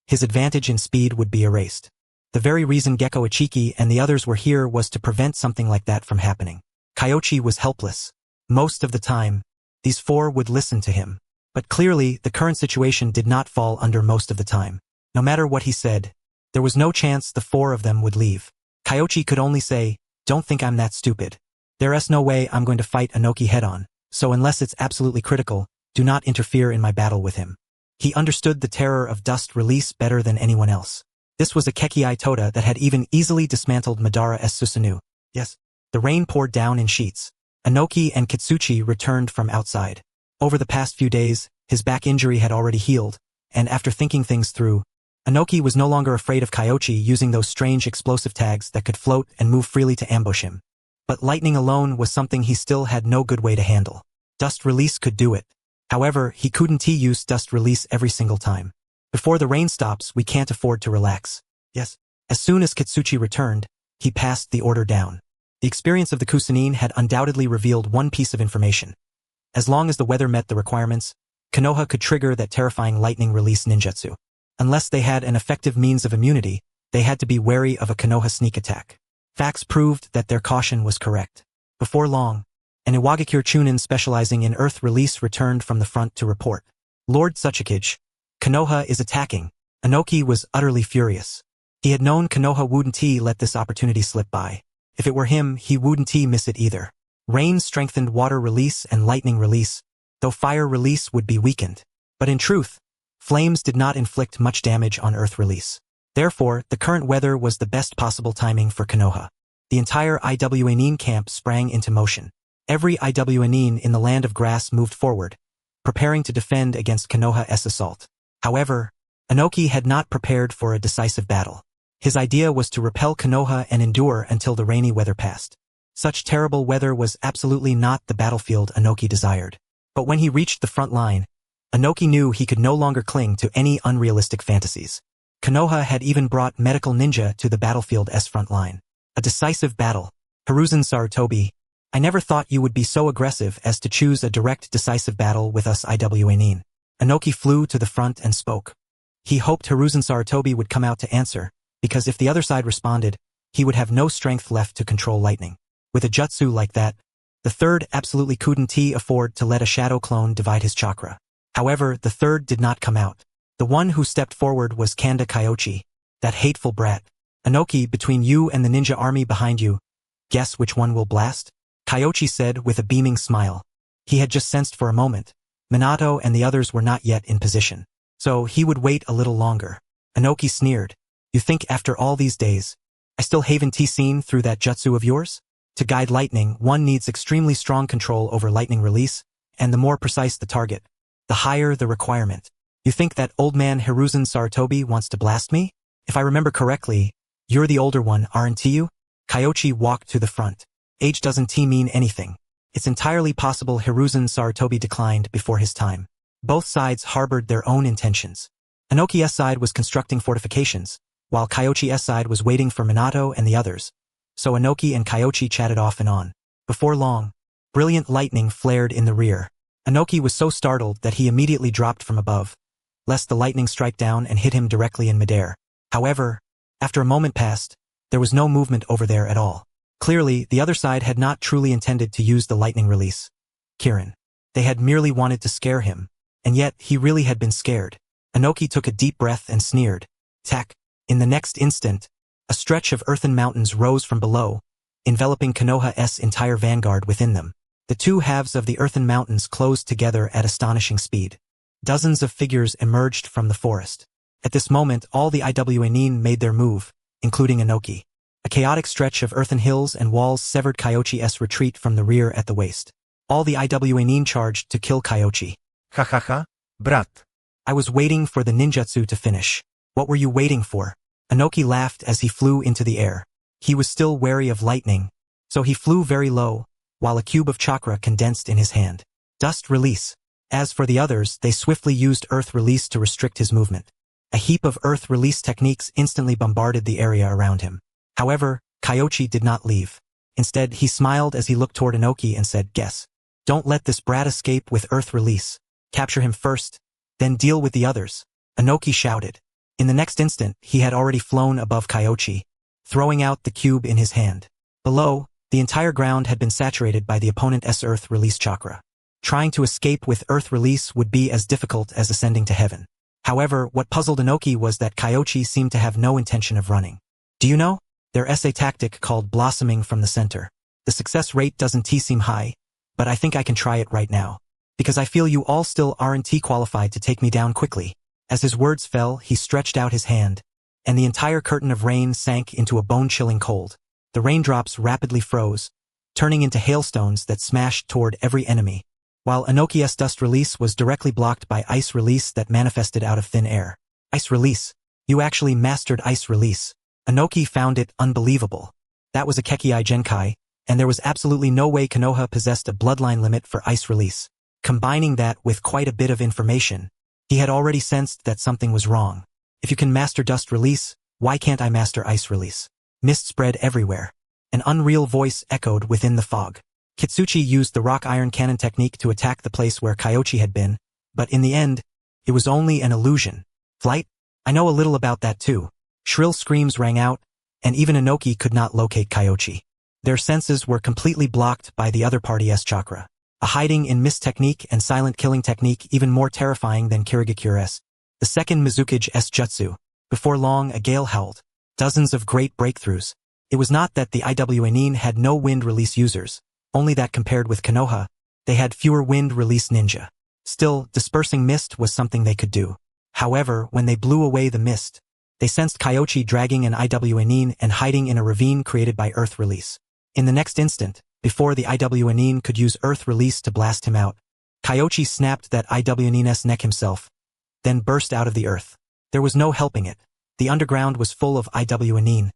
his advantage in speed would be erased. The very reason Gekko Ichiki and the others were here was to prevent something like that from happening. Kyoichi was helpless. Most of the time, these 4 would listen to him. But clearly, the current situation did not fall under most of the time. No matter what he said, there was no chance the 4 of them would leave. Kyoichi could only say, "Don't think I'm that stupid. There's no way I'm going to fight Inoki head-on, so unless it's absolutely critical, do not interfere in my battle with him." He understood the terror of dust release better than anyone else. This was a Kekii Toda that had even easily dismantled Madara's Susanoo. Yes. The rain poured down in sheets. Inoki and Kitsuchi returned from outside. Over the past few days, his back injury had already healed, and after thinking things through, Inoki was no longer afraid of Kyoichi using those strange explosive tags that could float and move freely to ambush him. But lightning alone was something he still had no good way to handle. Dust release could do it. However, he couldn't use dust release every single time. Before the rain stops, we can't afford to relax. Yes. As soon as Kitsuchi returned, he passed the order down. The experience of the Kusanin had undoubtedly revealed one piece of information. As long as the weather met the requirements, Konoha could trigger that terrifying lightning release ninjutsu. Unless they had an effective means of immunity, they had to be wary of a Konoha sneak attack. Facts proved that their caution was correct. Before long, an Iwagakure Chunin specializing in earth release returned from the front to report. "Lord Tsuchikage, Konoha is attacking." Inoki was utterly furious. He had known Konoha wouldn't let this opportunity slip by. If it were him, he wouldn't miss it either. Rain strengthened water release and lightning release, though fire release would be weakened. But in truth, flames did not inflict much damage on earth release. Therefore, the current weather was the best possible timing for Konoha. The entire Iwanin camp sprang into motion. Every Iwanin in the land of grass moved forward, preparing to defend against Konoha's assault. However, Inoki had not prepared for a decisive battle. His idea was to repel Konoha and endure until the rainy weather passed. Such terrible weather was absolutely not the battlefield Inoki desired. But when he reached the front line, Inoki knew he could no longer cling to any unrealistic fantasies. Konoha had even brought medical ninja to the battlefield's front line. A decisive battle. Hiruzen Sarutobi, I never thought you would be so aggressive as to choose a direct decisive battle with us Iwanin. Inoki flew to the front and spoke. He hoped Hiruzen Sarutobi would come out to answer, because if the other side responded, he would have no strength left to control lightning. With a jutsu like that, the third absolutely couldn't afford to let a shadow clone divide his chakra. However, the third did not come out. The one who stepped forward was Kanda Kyoichi, that hateful brat. Inoki, between you and the ninja army behind you, guess which one will blast? Kyoichi said with a beaming smile. He had just sensed for a moment. Minato and the others were not yet in position. So he would wait a little longer. Inoki sneered. You think after all these days, I still haven't seen through that jutsu of yours? To guide lightning, one needs extremely strong control over lightning release, and the more precise the target, the higher the requirement. You think that old man Hiruzen Sarutobi wants to blast me? If I remember correctly, you're the older one, aren't you? Kyoichi walked to the front. Age doesn't mean anything. It's entirely possible Hiruzen Sarutobi declined before his time. Both sides harbored their own intentions. Inoki's side was constructing fortifications, while Kyoichi's side was waiting for Minato and the others. So Inoki and Kyoichi chatted off and on. Before long, brilliant lightning flared in the rear. Inoki was so startled that he immediately dropped from above, lest the lightning strike down and hit him directly in midair. However, after a moment passed, there was no movement over there at all. Clearly, the other side had not truly intended to use the lightning release. Kirin. They had merely wanted to scare him, and yet he really had been scared. Inoki took a deep breath and sneered. Tack. In the next instant, a stretch of earthen mountains rose from below, enveloping Konoha's entire vanguard within them. The two halves of the earthen mountains closed together at astonishing speed. Dozens of figures emerged from the forest. At this moment, all the Iwanin made their move, including Inoki. A chaotic stretch of earthen hills and walls severed Kyoichi's retreat from the rear at the waist. All the Iwanin charged to kill Kyoichi. Ha ha ha, brat. I was waiting for the ninjutsu to finish. What were you waiting for? Inoki laughed as he flew into the air. He was still wary of lightning, so he flew very low, while a cube of chakra condensed in his hand. Dust release. As for the others, they swiftly used earth release to restrict his movement. A heap of earth release techniques instantly bombarded the area around him. However, Kyoichi did not leave. Instead, he smiled as he looked toward Inoki and said, Guess. Don't let this brat escape with earth release. Capture him first, then deal with the others. Inoki shouted. In the next instant, he had already flown above Kyoichi, throwing out the cube in his hand. Below, the entire ground had been saturated by the opponent's earth release chakra. Trying to escape with earth release would be as difficult as ascending to heaven. However, what puzzled Inoki was that Kyoichi seemed to have no intention of running. Do you know? There's a tactic called blossoming from the center. The success rate doesn't seem high, but I think I can try it right now. Because I feel you all still aren't qualified to take me down quickly. As his words fell, he stretched out his hand, and the entire curtain of rain sank into a bone-chilling cold. The raindrops rapidly froze, turning into hailstones that smashed toward every enemy, while Inoki's dust release was directly blocked by ice release that manifested out of thin air. Ice release. You actually mastered ice release. Inoki found it unbelievable. That was a Kekii Genkai, and there was absolutely no way Konoha possessed a bloodline limit for ice release. Combining that with quite a bit of information, he had already sensed that something was wrong. If you can master dust release, why can't I master ice release? Mist spread everywhere. An unreal voice echoed within the fog. Kitsuchi used the rock iron cannon technique to attack the place where Kyoichi had been, but in the end, it was only an illusion. Flight? I know a little about that too. Shrill screams rang out, and even Inoki could not locate Kyoichi. Their senses were completely blocked by the other party's chakra. A hiding in mist technique and silent killing technique even more terrifying than Kirigakure's. The second Mizukage's jutsu. Before long, a gale howled. Dozens of great breakthroughs. It was not that the Iwanin had no wind release users, only that compared with Konoha, they had fewer wind release ninja. Still, dispersing mist was something they could do. However, when they blew away the mist, they sensed Kyoichi dragging an Iwanin and hiding in a ravine created by earth release. In the next instant, before the Iwanin could use earth release to blast him out, Kyoichi snapped that Iwanin's neck himself, then burst out of the earth. There was no helping it. The underground was full of Iwanin,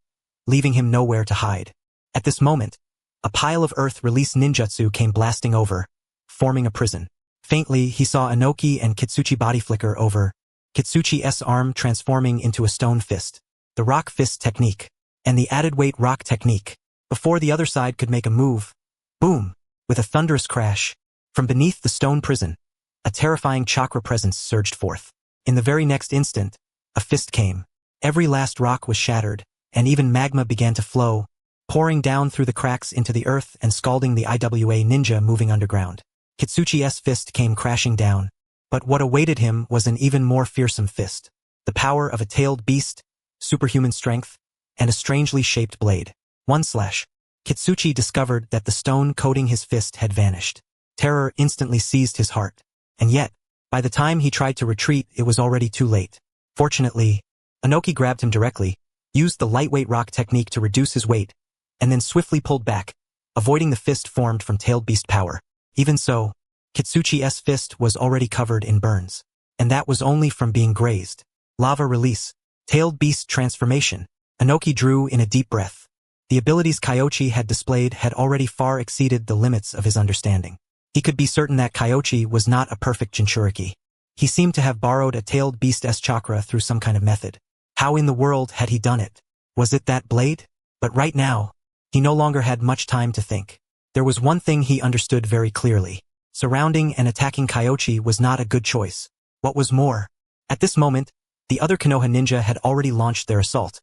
leaving him nowhere to hide. At this moment, a pile of earth release ninjutsu came blasting over, forming a prison. Faintly, he saw Inoki and Kitsuchi body flicker over, Kitsuchi's arm transforming into a stone fist, the rock fist technique, and the added weight rock technique. Before the other side could make a move, boom, with a thunderous crash, from beneath the stone prison, a terrifying chakra presence surged forth. In the very next instant, a fist came. Every last rock was shattered, and even magma began to flow, pouring down through the cracks into the earth and scalding the Iwa ninja moving underground. Kitsuchi's fist came crashing down, but what awaited him was an even more fearsome fist. The power of a tailed beast, superhuman strength, and a strangely shaped blade. One slash. Kitsuchi discovered that the stone coating his fist had vanished. Terror instantly seized his heart. And yet, by the time he tried to retreat, it was already too late. Fortunately, Inoki grabbed him directly, used the lightweight rock technique to reduce his weight, and then swiftly pulled back, avoiding the fist formed from tailed beast power. Even so, Kitsuchi's fist was already covered in burns. And that was only from being grazed. Lava release. Tailed beast transformation. Inoki drew in a deep breath. The abilities Kyoichi had displayed had already far exceeded the limits of his understanding. He could be certain that Kyoichi was not a perfect Jinchuriki. He seemed to have borrowed a tailed beast's chakra through some kind of method. How in the world had he done it? Was it that blade? But right now, he no longer had much time to think. There was one thing he understood very clearly. Surrounding and attacking Kyoichi was not a good choice. What was more, at this moment, the other Konoha ninja had already launched their assault,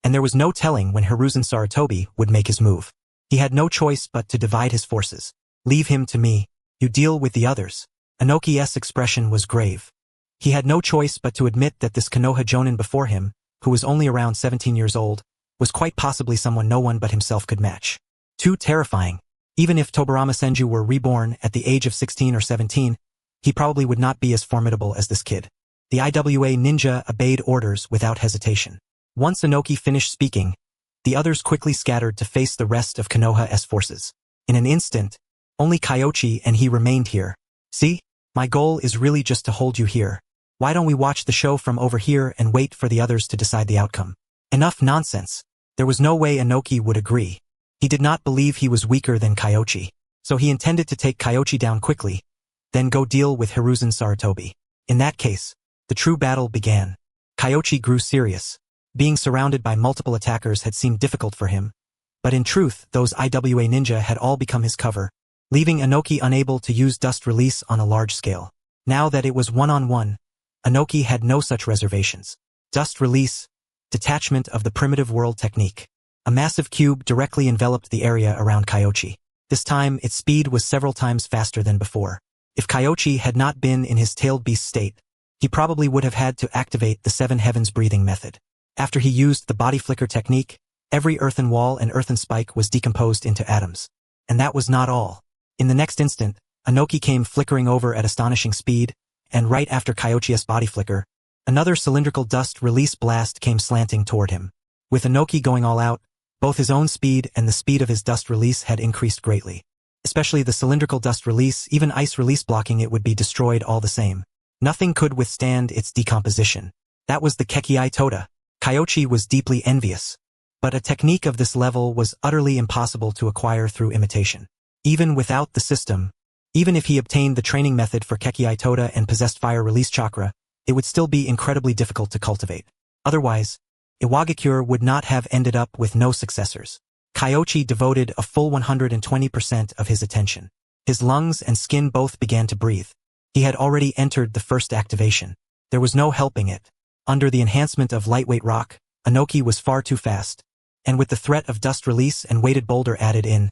and there was no telling when Hiruzen Sarutobi would make his move. He had no choice but to divide his forces. Leave him to me. You deal with the others. Inoki's expression was grave. He had no choice but to admit that this Konoha Jonin before him, who was only around 17 years old, was quite possibly someone no one but himself could match. Too terrifying. Even if Tobarama Senju were reborn at the age of 16 or 17, he probably would not be as formidable as this kid. The Iwa ninja obeyed orders without hesitation. Once Inoki finished speaking, the others quickly scattered to face the rest of Konoha's forces. In an instant, only Kyoichi and he remained here. See? My goal is really just to hold you here. Why don't we watch the show from over here and wait for the others to decide the outcome? Enough nonsense. There was no way Inoki would agree. He did not believe he was weaker than Kyoichi, so he intended to take Kyoichi down quickly, then go deal with Hiruzen Sarutobi. In that case, the true battle began. Kyoichi grew serious. Being surrounded by multiple attackers had seemed difficult for him, but in truth, those Iwa ninja had all become his cover, leaving Inoki unable to use dust release on a large scale. Now that it was one-on-one, Inoki had no such reservations. Dust release, detachment of the primitive world technique. A massive cube directly enveloped the area around Kyoichi. This time, its speed was several times faster than before. If Kyoichi had not been in his tailed beast state, he probably would have had to activate the Seven Heavens breathing method. After he used the body flicker technique, every earthen wall and earthen spike was decomposed into atoms. And that was not all. In the next instant, Inoki came flickering over at astonishing speed, and right after Kyoichi's body flicker, another cylindrical dust release blast came slanting toward him. With Inoki going all out, both his own speed and the speed of his dust release had increased greatly. Especially the cylindrical dust release, even ice release blocking it would be destroyed all the same. Nothing could withstand its decomposition. That was the Kekii Toda. Kyoichi was deeply envious. But a technique of this level was utterly impossible to acquire through imitation. Even without the system, even if he obtained the training method for Kekii Toda and possessed fire release chakra, it would still be incredibly difficult to cultivate. Otherwise, Iwagakure would not have ended up with no successors. Kyoichi devoted a full 120% of his attention. His lungs and skin both began to breathe. He had already entered the first activation. There was no helping it. Under the enhancement of lightweight rock, Inoki was far too fast, and with the threat of dust release and weighted boulder added in,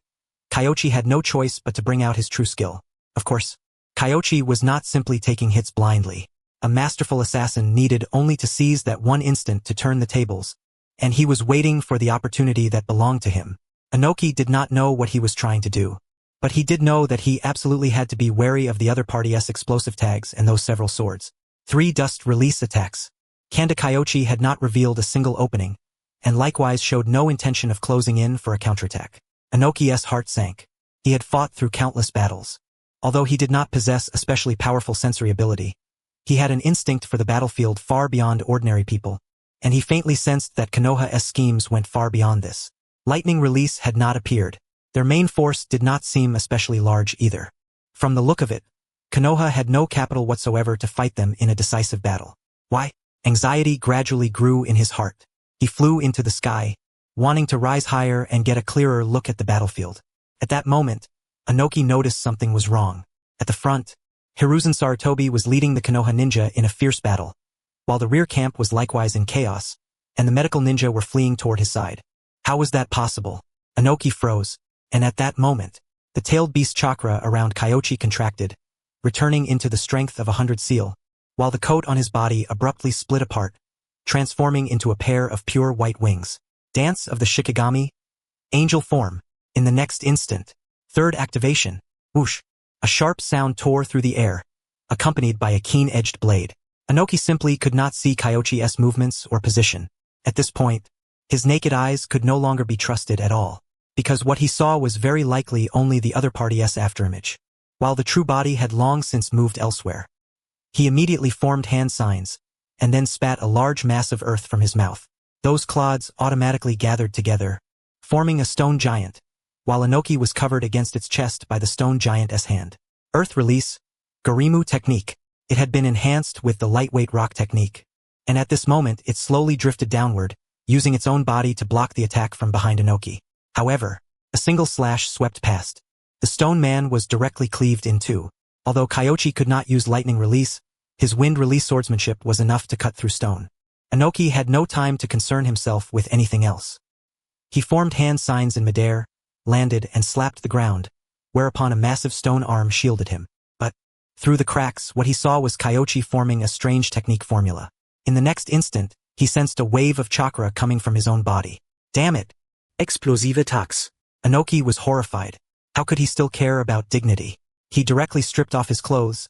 Kyoichi had no choice but to bring out his true skill. Of course, Kyoichi was not simply taking hits blindly. A masterful assassin needed only to seize that one instant to turn the tables, and he was waiting for the opportunity that belonged to him. Inoki did not know what he was trying to do, but he did know that he absolutely had to be wary of the other party's explosive tags and those several swords. 3 dust release attacks. Kanda Kyoichi had not revealed a single opening, and likewise showed no intention of closing in for a counterattack. Inoki's heart sank. He had fought through countless battles. Although he did not possess especially powerful sensory ability, he had an instinct for the battlefield far beyond ordinary people, and he faintly sensed that Konoha's schemes went far beyond this. Lightning release had not appeared. Their main force did not seem especially large either. From the look of it, Konoha had no capital whatsoever to fight them in a decisive battle. Why? Anxiety gradually grew in his heart. He flew into the sky, wanting to rise higher and get a clearer look at the battlefield. At that moment, Inoki noticed something was wrong. At the front, Hiruzen Sarutobi was leading the Konoha ninja in a fierce battle, while the rear camp was likewise in chaos, and the medical ninja were fleeing toward his side. How was that possible? Inoki froze, and at that moment, the tailed beast chakra around Kyoichi contracted, returning into the strength of 100 seal, while the coat on his body abruptly split apart, transforming into a pair of pure white wings. Dance of the Shikigami, angel form. In the next instant, third activation, whoosh, a sharp sound tore through the air, accompanied by a keen-edged blade. Inoki simply could not see Kyoichi's movements or position. At this point, his naked eyes could no longer be trusted at all, because what he saw was very likely only the other party's afterimage, while the true body had long since moved elsewhere. He immediately formed hand signs, and then spat a large mass of earth from his mouth. Those clods automatically gathered together, forming a stone giant, while Inoki was covered against its chest by the stone giant's hand. Earth release, Garimu technique. It had been enhanced with the lightweight rock technique, and at this moment it slowly drifted downward, using its own body to block the attack from behind Inoki. However, a single slash swept past. The stone man was directly cleaved in two. Although Kyoichi could not use lightning release, his wind release swordsmanship was enough to cut through stone. Inoki had no time to concern himself with anything else. He formed hand signs in midair, landed and slapped the ground, whereupon a massive stone arm shielded him. But, through the cracks, what he saw was Kyoichi forming a strange technique formula. In the next instant, he sensed a wave of chakra coming from his own body. Damn it! Explosive attacks. Inoki was horrified. How could he still care about dignity? He directly stripped off his clothes,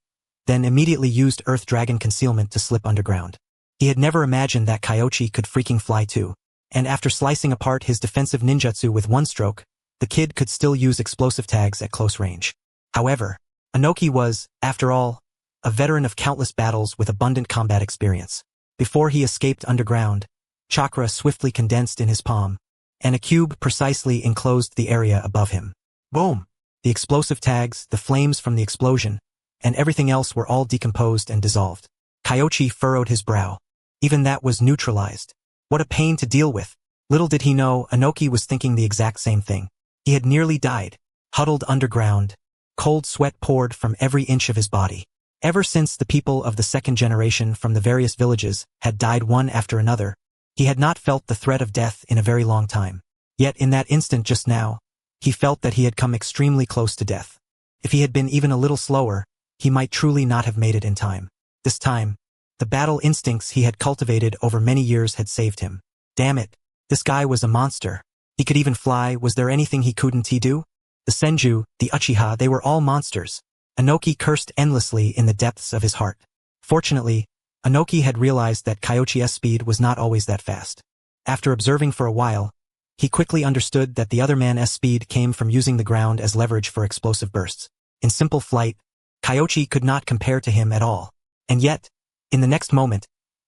then immediately used Earth Dragon concealment to slip underground. He had never imagined that Kyoichi could freaking fly too, and after slicing apart his defensive ninjutsu with one stroke, the kid could still use explosive tags at close range. However, Inoki was, after all, a veteran of countless battles with abundant combat experience. Before he escaped underground, chakra swiftly condensed in his palm, and a cube precisely enclosed the area above him. Boom! The explosive tags, the flames from the explosion, and everything else were all decomposed and dissolved. Kyoichi furrowed his brow. Even that was neutralized. What a pain to deal with. Little did he know, Inoki was thinking the exact same thing. He had nearly died, huddled underground. Cold sweat poured from every inch of his body. Ever since the people of the second generation from the various villages had died one after another, he had not felt the threat of death in a very long time. Yet in that instant just now, he felt that he had come extremely close to death. If he had been even a little slower, he might truly not have made it in time. This time, the battle instincts he had cultivated over many years had saved him. Damn it, this guy was a monster. He could even fly. Was there anything he couldn't do? The Senju, the Uchiha, they were all monsters. Inoki cursed endlessly in the depths of his heart. Fortunately, Inoki had realized that Kyoichi's speed was not always that fast. After observing for a while, he quickly understood that the other man's speed came from using the ground as leverage for explosive bursts. In simple flight, Kyoichi could not compare to him at all. And yet, in the next moment,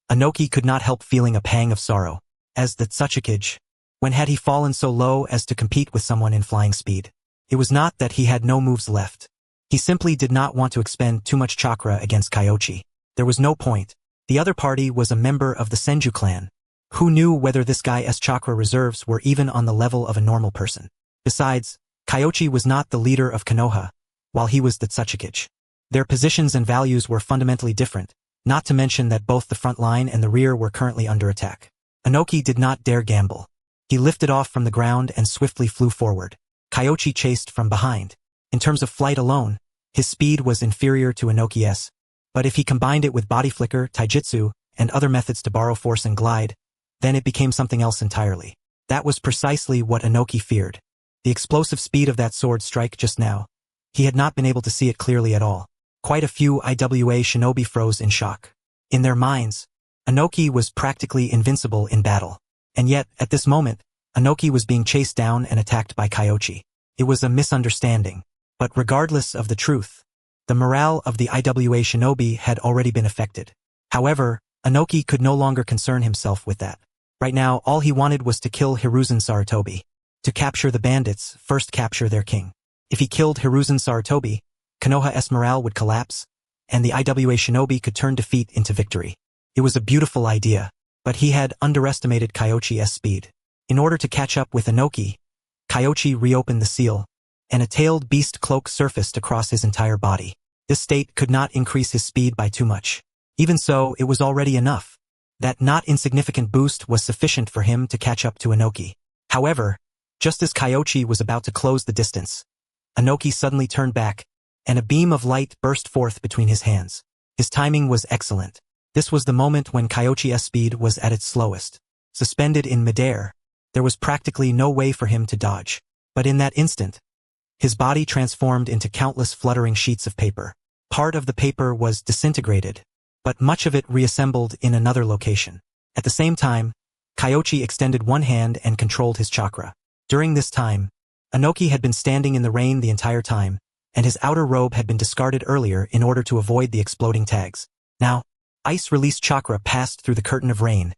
Inoki could not help feeling a pang of sorrow. As the Tsuchikage, when had he fallen so low as to compete with someone in flying speed? It was not that he had no moves left. He simply did not want to expend too much chakra against Kyoichi. There was no point. The other party was a member of the Senju clan. Who knew whether this guy's chakra reserves were even on the level of a normal person? Besides, Kyoichi was not the leader of Konoha, while he was the Tsuchikage. Their positions and values were fundamentally different, not to mention that both the front line and the rear were currently under attack. Inoki did not dare gamble. He lifted off from the ground and swiftly flew forward. Kyoichi chased from behind. In terms of flight alone, his speed was inferior to Inoki's, but if he combined it with body flicker, taijutsu, and other methods to borrow force and glide, then it became something else entirely. That was precisely what Inoki feared. The explosive speed of that sword strike just now. He had not been able to see it clearly at all. Quite a few IWA shinobi froze in shock. In their minds, Inoki was practically invincible in battle. And yet, at this moment, Inoki was being chased down and attacked by Kyoichi. It was a misunderstanding. But regardless of the truth, the morale of the IWA shinobi had already been affected. However, Inoki could no longer concern himself with that. Right now, all he wanted was to kill Hiruzen Sarutobi. To capture the bandits, first capture their king. If he killed Hiruzen Sarutobi, Konoha's morale would collapse, and the IWA shinobi could turn defeat into victory. It was a beautiful idea, but he had underestimated Kyoichi's speed. In order to catch up with Inoki, Kyoichi reopened the seal, and a tailed beast cloak surfaced across his entire body. This state could not increase his speed by too much. Even so, it was already enough. That not insignificant boost was sufficient for him to catch up to Inoki. However, just as Kyoichi was about to close the distance, Inoki suddenly turned back, and a beam of light burst forth between his hands. His timing was excellent. This was the moment when Kyoichi's speed was at its slowest. Suspended in midair, there was practically no way for him to dodge. But in that instant, his body transformed into countless fluttering sheets of paper. Part of the paper was disintegrated, but much of it reassembled in another location. At the same time, Kyoichi extended one hand and controlled his chakra. During this time, Inoki had been standing in the rain the entire time, and his outer robe had been discarded earlier in order to avoid the exploding tags. Now, ice-released chakra passed through the curtain of rain,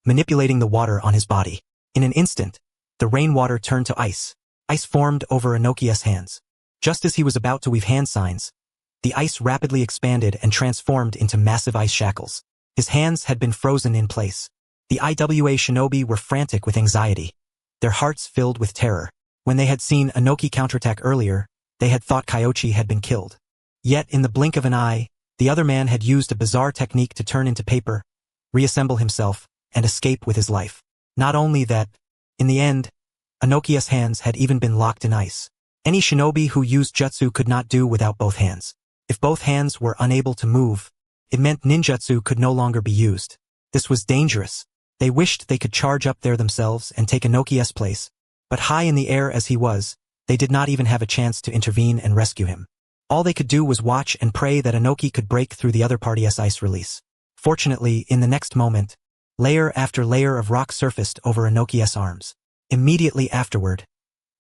manipulating the water on his body. In an instant, the rainwater turned to ice. Ice formed over Inoki's hands. Just as he was about to weave hand signs, the ice rapidly expanded and transformed into massive ice shackles. His hands had been frozen in place. The IWA shinobi were frantic with anxiety, their hearts filled with terror. When they had seen Inoki counterattack earlier, they had thought Kyoichi had been killed. Yet in the blink of an eye, the other man had used a bizarre technique to turn into paper, reassemble himself, and escape with his life. Not only that, in the end, Inoki's hands had even been locked in ice. Any shinobi who used jutsu could not do without both hands. If both hands were unable to move, it meant ninjutsu could no longer be used. This was dangerous. They wished they could charge up there themselves and take Inoki's place, but high in the air as he was, they did not even have a chance to intervene and rescue him. All they could do was watch and pray that Inoki could break through the other party's ice release. Fortunately, in the next moment, layer after layer of rock surfaced over Inoki's arms. Immediately afterward,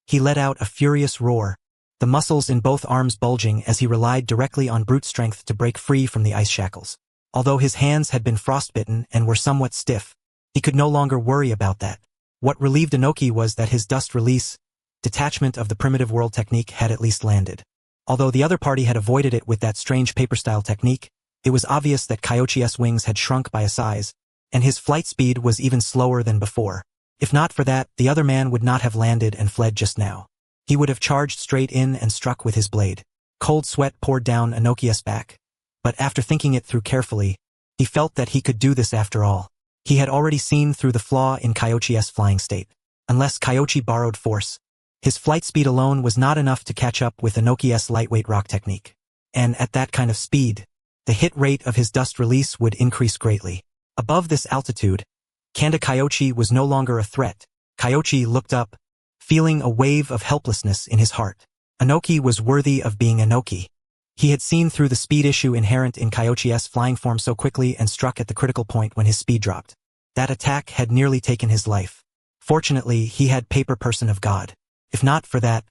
he let out a furious roar, the muscles in both arms bulging as he relied directly on brute strength to break free from the ice shackles. Although his hands had been frostbitten and were somewhat stiff, he could no longer worry about that. What relieved Inoki was that his dust release, detachment of the primitive world technique had at least landed. Although the other party had avoided it with that strange paper-style technique, it was obvious that Kyoichi's wings had shrunk by a size, and his flight speed was even slower than before. If not for that, the other man would not have landed and fled just now. He would have charged straight in and struck with his blade. Cold sweat poured down Inoki's back. But after thinking it through carefully, he felt that he could do this after all. He had already seen through the flaw in Kyoichi's flying state. Unless Kyoichi borrowed force, his flight speed alone was not enough to catch up with Inoki's lightweight rock technique. And at that kind of speed, the hit rate of his dust release would increase greatly. Above this altitude, Kanda Kyoichi was no longer a threat. Kyoichi looked up, feeling a wave of helplessness in his heart. Inoki was worthy of being Inoki. He had seen through the speed issue inherent in Kyoichi's flying form so quickly and struck at the critical point when his speed dropped. That attack had nearly taken his life. Fortunately, he had Paper Person of God. If not for that,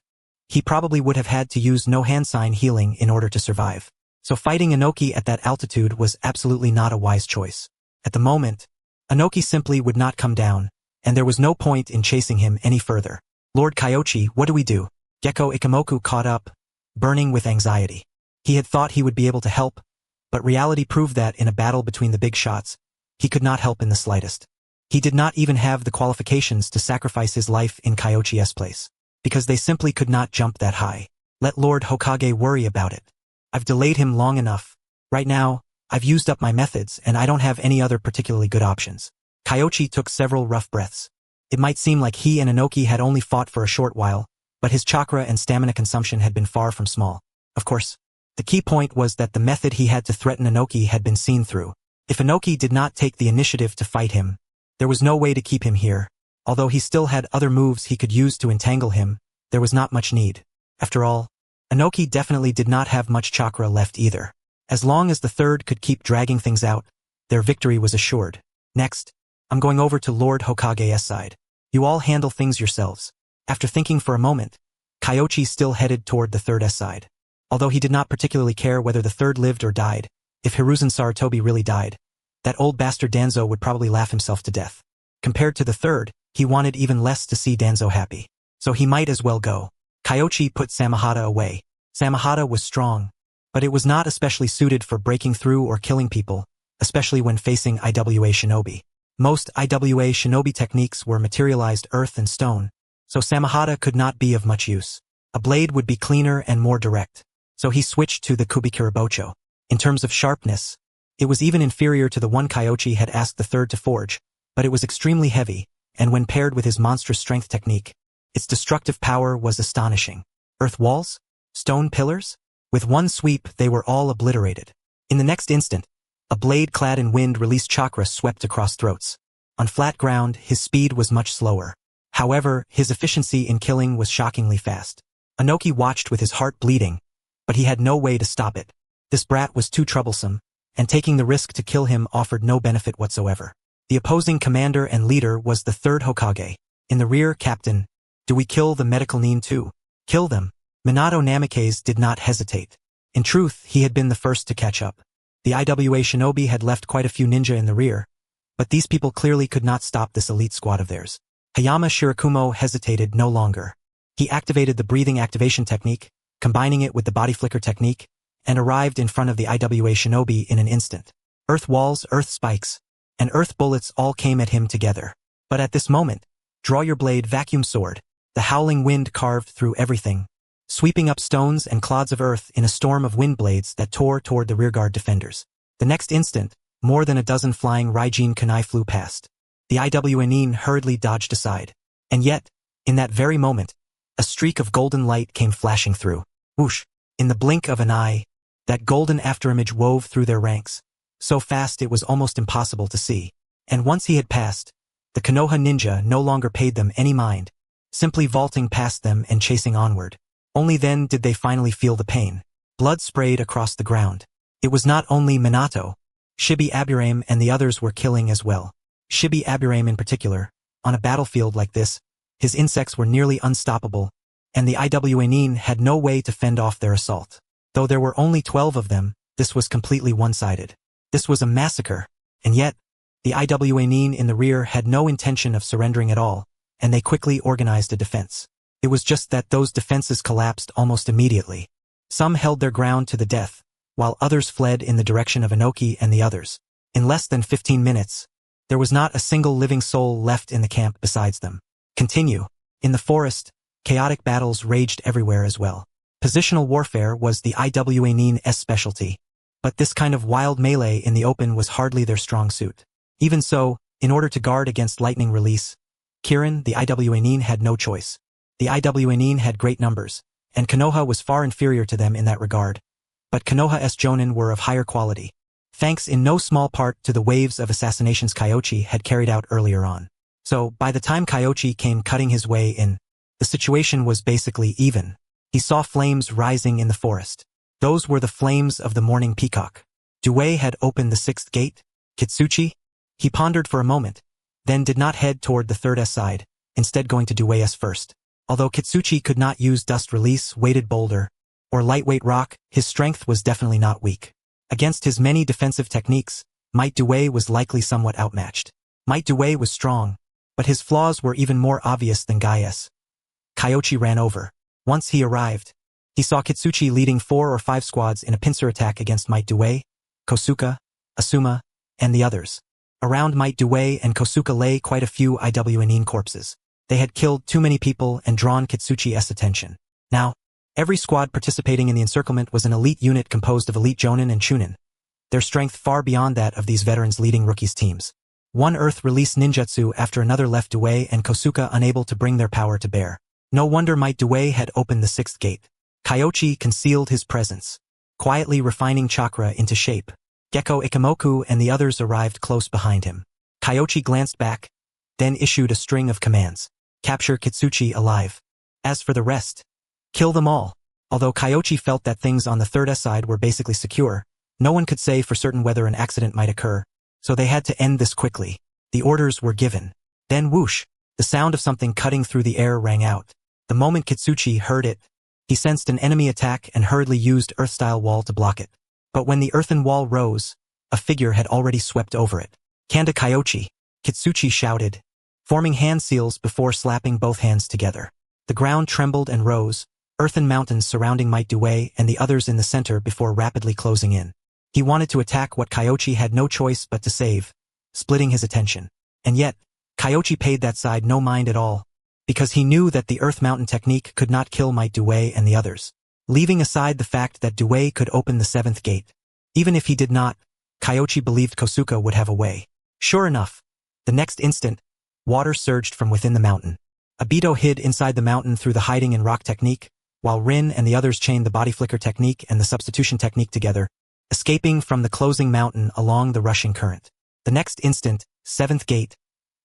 he probably would have had to use no hand sign healing in order to survive. So fighting Inoki at that altitude was absolutely not a wise choice. At the moment, Inoki simply would not come down, and there was no point in chasing him any further. Lord Kyoichi, what do we do? Gekko Ikemoku caught up, burning with anxiety. He had thought he would be able to help, but reality proved that in a battle between the big shots, he could not help in the slightest. He did not even have the qualifications to sacrifice his life in Kyoichi's place, because they simply could not jump that high. Let Lord Hokage worry about it. I've delayed him long enough. Right now, I've used up my methods and I don't have any other particularly good options. Kyoichi took several rough breaths. It might seem like he and Inoki had only fought for a short while, but his chakra and stamina consumption had been far from small. Of course, the key point was that the method he had to threaten Inoki had been seen through. If Inoki did not take the initiative to fight him, There was no way to keep him here. Although he still had other moves he could use to entangle him, there was not much need. After all, Inoki definitely did not have much chakra left either. As long as the third could keep dragging things out, their victory was assured. Next, I'm going over to Lord Hokage's side. You all handle things yourselves. After thinking for a moment, Kyoichi still headed toward the third side. Although he did not particularly care whether the third lived or died, if Hiruzen Sarutobi really died, that old bastard Danzo would probably laugh himself to death. Compared to the third, he wanted even less to see Danzo happy. So he might as well go. Kyoichi put Samehada away. Samehada was strong, but it was not especially suited for breaking through or killing people, especially when facing IWA shinobi. Most IWA shinobi techniques were materialized earth and stone, so Samehada could not be of much use. A blade would be cleaner and more direct, so he switched to the Kubikirabocho. In terms of sharpness, it was even inferior to the one Kyoichi had asked the third to forge, but it was extremely heavy, and when paired with his monstrous strength technique, its destructive power was astonishing. Earth walls? Stone pillars? With one sweep, they were all obliterated. In the next instant, a blade clad in wind-released chakra swept across throats. On flat ground, his speed was much slower. However, his efficiency in killing was shockingly fast. Inoki watched with his heart bleeding, but he had no way to stop it. This brat was too troublesome, and taking the risk to kill him offered no benefit whatsoever. The opposing commander and leader was the third Hokage. In the rear, Captain, do we kill the medical nin too? Kill them. Minato Namikaze did not hesitate. In truth, he had been the first to catch up. The IWA shinobi had left quite a few ninja in the rear, but these people clearly could not stop this elite squad of theirs. Hayama Shirakumo hesitated no longer. He activated the breathing activation technique, combining it with the body flicker technique, and arrived in front of the IWA shinobi in an instant. Earth walls, earth spikes, and earth bullets all came at him together. But at this moment, draw your blade vacuum sword. The howling wind carved through everything, sweeping up stones and clods of earth in a storm of wind blades that tore toward the rearguard defenders. The next instant, more than a dozen flying Raijin kunai flew past. The IWA nin hurriedly dodged aside. And yet, in that very moment, a streak of golden light came flashing through. Whoosh! In the blink of an eye, that golden afterimage wove through their ranks, so fast it was almost impossible to see. And once he had passed, the Konoha ninja no longer paid them any mind, simply vaulting past them and chasing onward. Only then did they finally feel the pain. Blood sprayed across the ground. It was not only Minato. Shibi Aburame and the others were killing as well. Shibi Aburame in particular, on a battlefield like this, his insects were nearly unstoppable, and the IWA nin had no way to fend off their assault. Though there were only 12 of them, this was completely one-sided. This was a massacre, and yet, the IWA nin in the rear had no intention of surrendering at all, and they quickly organized a defense. It was just that those defenses collapsed almost immediately. Some held their ground to the death, while others fled in the direction of Inoki and the others. In less than 15 minutes, there was not a single living soul left in the camp besides them. Continue. In the forest, chaotic battles raged everywhere as well. Positional warfare was the IWA nin's specialty, but this kind of wild melee in the open was hardly their strong suit. Even so, in order to guard against lightning release, Kirin, the IWA nin, had no choice. The IWA nin had great numbers, and Konoha was far inferior to them in that regard, but Konoha's jonin were of higher quality, thanks in no small part to the waves of assassinations Kyoichi had carried out earlier on. So, by the time Kyoichi came cutting his way in, the situation was basically even. He saw flames rising in the forest. Those were the flames of the morning peacock. Due had opened the sixth gate. Kitsuchi? He pondered for a moment, then did not head toward the third side, instead going to Due's first. Although Kitsuchi could not use dust release, weighted boulder, or lightweight rock, his strength was definitely not weak. Against his many defensive techniques, Might Due was likely somewhat outmatched. Might Due was strong, but his flaws were even more obvious than Gaius. Kyoichi ran over. Once he arrived, he saw Kitsuchi leading 4 or 5 squads in a pincer attack against Might Due, Kosuka, Asuma, and the others. Around Might Due and Kosuka lay quite a few IWA nin corpses. They had killed too many people and drawn Kitsuchi's attention. Now, every squad participating in the encirclement was an elite unit composed of elite jonin and chunin, their strength far beyond that of these veterans leading rookies teams. One earth released ninjutsu after another left Due and Kosuka unable to bring their power to bear. No wonder Might Due had opened the sixth gate. Kyoichi concealed his presence, quietly refining chakra into shape. Gecko Ikemoku and the others arrived close behind him. Kyoichi glanced back, then issued a string of commands. Capture Kitsuchi alive. As for the rest, kill them all. Although Kyoichi felt that things on the third S side were basically secure, no one could say for certain whether an accident might occur, so they had to end this quickly. The orders were given. Then whoosh, the sound of something cutting through the air rang out. The moment Kitsuchi heard it, he sensed an enemy attack and hurriedly used earth-style wall to block it. But when the earthen wall rose, a figure had already swept over it. Kanda Kyoichi, Kitsuchi shouted, forming hand seals before slapping both hands together. The ground trembled and rose, earthen mountains surrounding Might Due and the others in the center before rapidly closing in. He wanted to attack what Kyoichi had no choice but to save, splitting his attention. And yet, Kyoichi paid that side no mind at all, because he knew that the Earth Mountain technique could not kill Might Due and the others. Leaving aside the fact that Due could open the seventh gate. Even if he did not, Kyoichi believed Kosuke would have a way. Sure enough, the next instant, water surged from within the mountain. Obito hid inside the mountain through the hiding in rock technique, while Rin and the others chained the body flicker technique and the substitution technique together, escaping from the closing mountain along the rushing current. The next instant, seventh gate,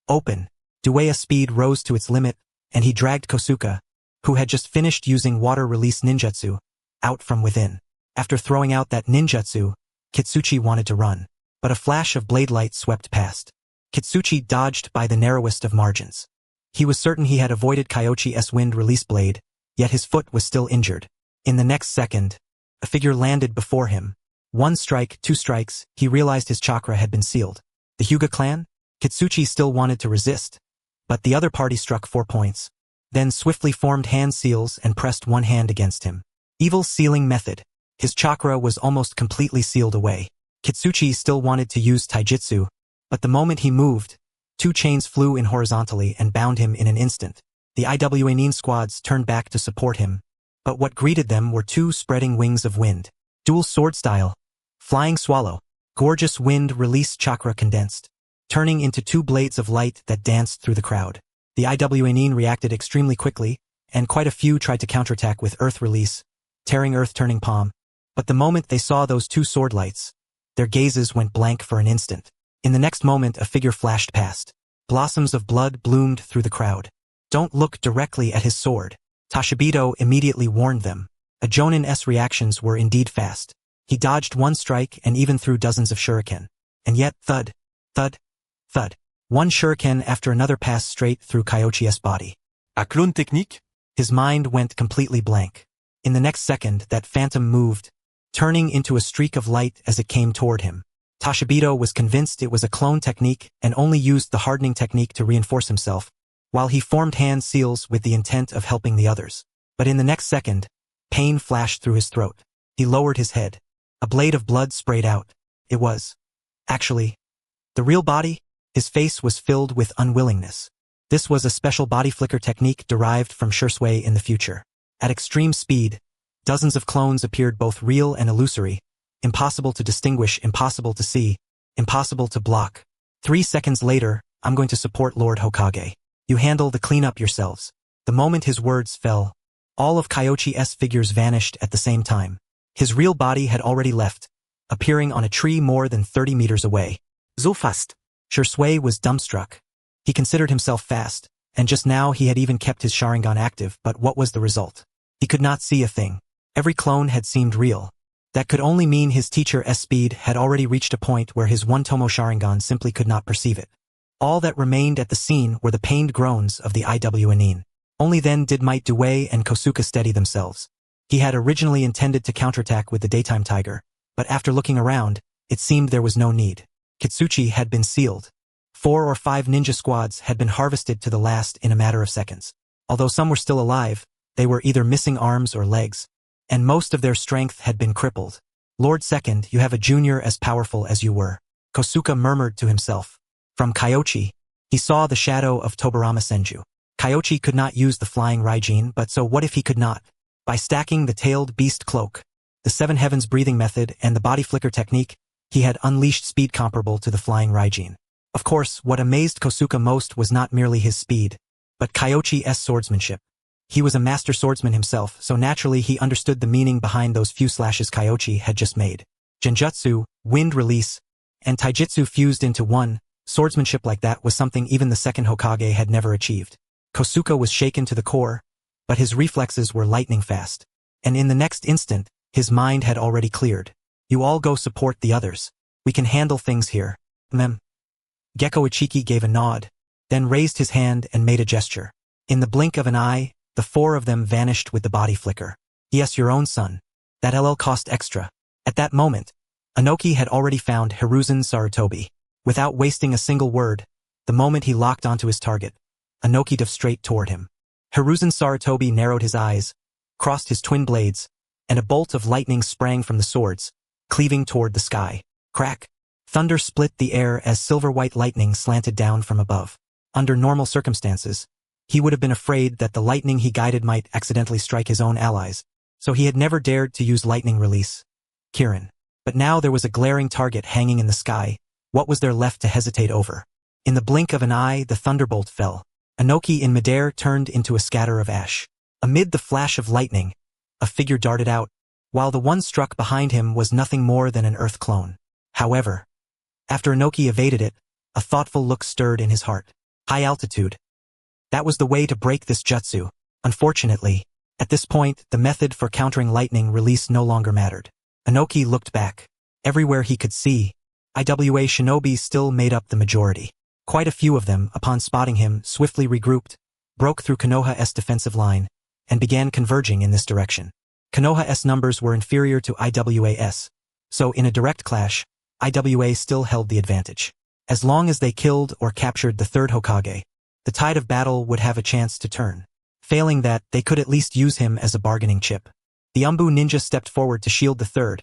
open. Due's speed rose to its limit, and he dragged Kosuke, who had just finished using water release ninjutsu, out from within. After throwing out that ninjutsu, Kitsuchi wanted to run, but a flash of blade light swept past. Kitsuchi dodged by the narrowest of margins. He was certain he had avoided Kyoichi's wind release blade, yet his foot was still injured. In the next second, a figure landed before him. One strike, two strikes, he realized his chakra had been sealed. The Hyuga clan? Kitsuchi still wanted to resist, but the other party struck 4 points, then swiftly formed hand seals and pressed one hand against him. Evil sealing method. His chakra was almost completely sealed away. Kitsuchi still wanted to use taijutsu, but the moment he moved, 2 chains flew in horizontally and bound him in an instant. The IWA Nin squads turned back to support him, but what greeted them were 2 spreading wings of wind. Dual sword style. Flying swallow. Gorgeous wind release chakra condensed, turning into 2 blades of light that danced through the crowd. The IWA Nin reacted extremely quickly, and quite a few tried to counterattack with earth release, tearing earth turning palm. But the moment they saw those 2 sword lights, their gazes went blank for an instant. In the next moment, a figure flashed past. Blossoms of blood bloomed through the crowd. Don't look directly at his sword. Tashibito immediately warned them. A Jonin's reactions were indeed fast. He dodged 1 strike and even threw dozens of shuriken. And yet, thud, thud, thud. 1 shuriken after another passed straight through Kyoichi's body. A clone technique? His mind went completely blank. In the next second, that phantom moved, turning into a streak of light as it came toward him. Tashibito was convinced it was a clone technique and only used the hardening technique to reinforce himself, while he formed hand seals with the intent of helping the others. But in the next second, pain flashed through his throat. He lowered his head. A blade of blood sprayed out. It was, actually, the real body. His face was filled with unwillingness. This was a special body flicker technique derived from Shisui in the future. At extreme speed, dozens of clones appeared, both real and illusory, impossible to distinguish, impossible to see, impossible to block. 3 seconds later, I'm going to support Lord Hokage. You handle the cleanup yourselves. The moment his words fell, all of Kyoichi's figures vanished at the same time. His real body had already left, appearing on a tree more than 30 meters away. So fast. Shisui was dumbstruck. He considered himself fast, and just now he had even kept his Sharingan active, but what was the result? He could not see a thing. Every clone had seemed real. That could only mean his teacher's speed had already reached a point where his one-tomo Sharingan simply could not perceive it. All that remained at the scene were the pained groans of the IWA Nin. Only then did Might Due and Kosuke steady themselves. He had originally intended to counterattack with the daytime tiger, but after looking around, it seemed there was no need. Kitsuchi had been sealed. 4 or 5 ninja squads had been harvested to the last in a matter of seconds. Although some were still alive, they were either missing arms or legs, and most of their strength had been crippled. Lord Second, you have a junior as powerful as you were, Kosuke murmured to himself. From Kyoichi, he saw the shadow of Tobarama Senju. Kyoichi could not use the flying Raijin, but so what if he could not? By stacking the tailed beast cloak, the 7 heavens breathing method, and the body flicker technique, he had unleashed speed comparable to the flying Raijin. Of course, what amazed Kosuke most was not merely his speed, but Kyoichi's swordsmanship. He was a master swordsman himself, so naturally he understood the meaning behind those few slashes Kyoichi had just made. Genjutsu, wind release, and taijutsu fused into one, Swordsmanship like that was something even the second Hokage had never achieved. Kosuke was shaken to the core, but his reflexes were lightning fast. And in the next instant, his mind had already cleared. You all go support the others. We can handle things here. Gekko Ichiki gave a nod, then raised his hand and made a gesture. In the blink of an eye, the four of them vanished with the body flicker. Yes, your own son. That LL cost extra. At that moment, Inoki had already found Hiruzen Sarutobi. Without wasting a single word, the moment he locked onto his target, Inoki dove straight toward him. Hiruzen Sarutobi narrowed his eyes, crossed his twin blades, and a bolt of lightning sprang from the swords, cleaving toward the sky. Crack! Thunder split the air as silver-white lightning slanted down from above. Under normal circumstances, he would have been afraid that the lightning he guided might accidentally strike his own allies, so he had never dared to use lightning release. Kirin. But now there was a glaring target hanging in the sky. What was there left to hesitate over? In the blink of an eye, the thunderbolt fell. Inoki in midair turned into a scatter of ash. Amid the flash of lightning, a figure darted out, while the one struck behind him was nothing more than an earth clone. However, after Inoki evaded it, a thoughtful look stirred in his heart. High altitude. That was the way to break this jutsu. Unfortunately, at this point, the method for countering lightning release no longer mattered. Inoki looked back. Everywhere he could see, IWA shinobi still made up the majority. Quite a few of them, upon spotting him, swiftly regrouped, broke through Konoha's defensive line, and began converging in this direction. Konoha's numbers were inferior to IWA's, so in a direct clash, IWA still held the advantage. As long as they killed or captured the third Hokage, the tide of battle would have a chance to turn. Failing that, they could at least use him as a bargaining chip. The Umbu ninja stepped forward to shield the third,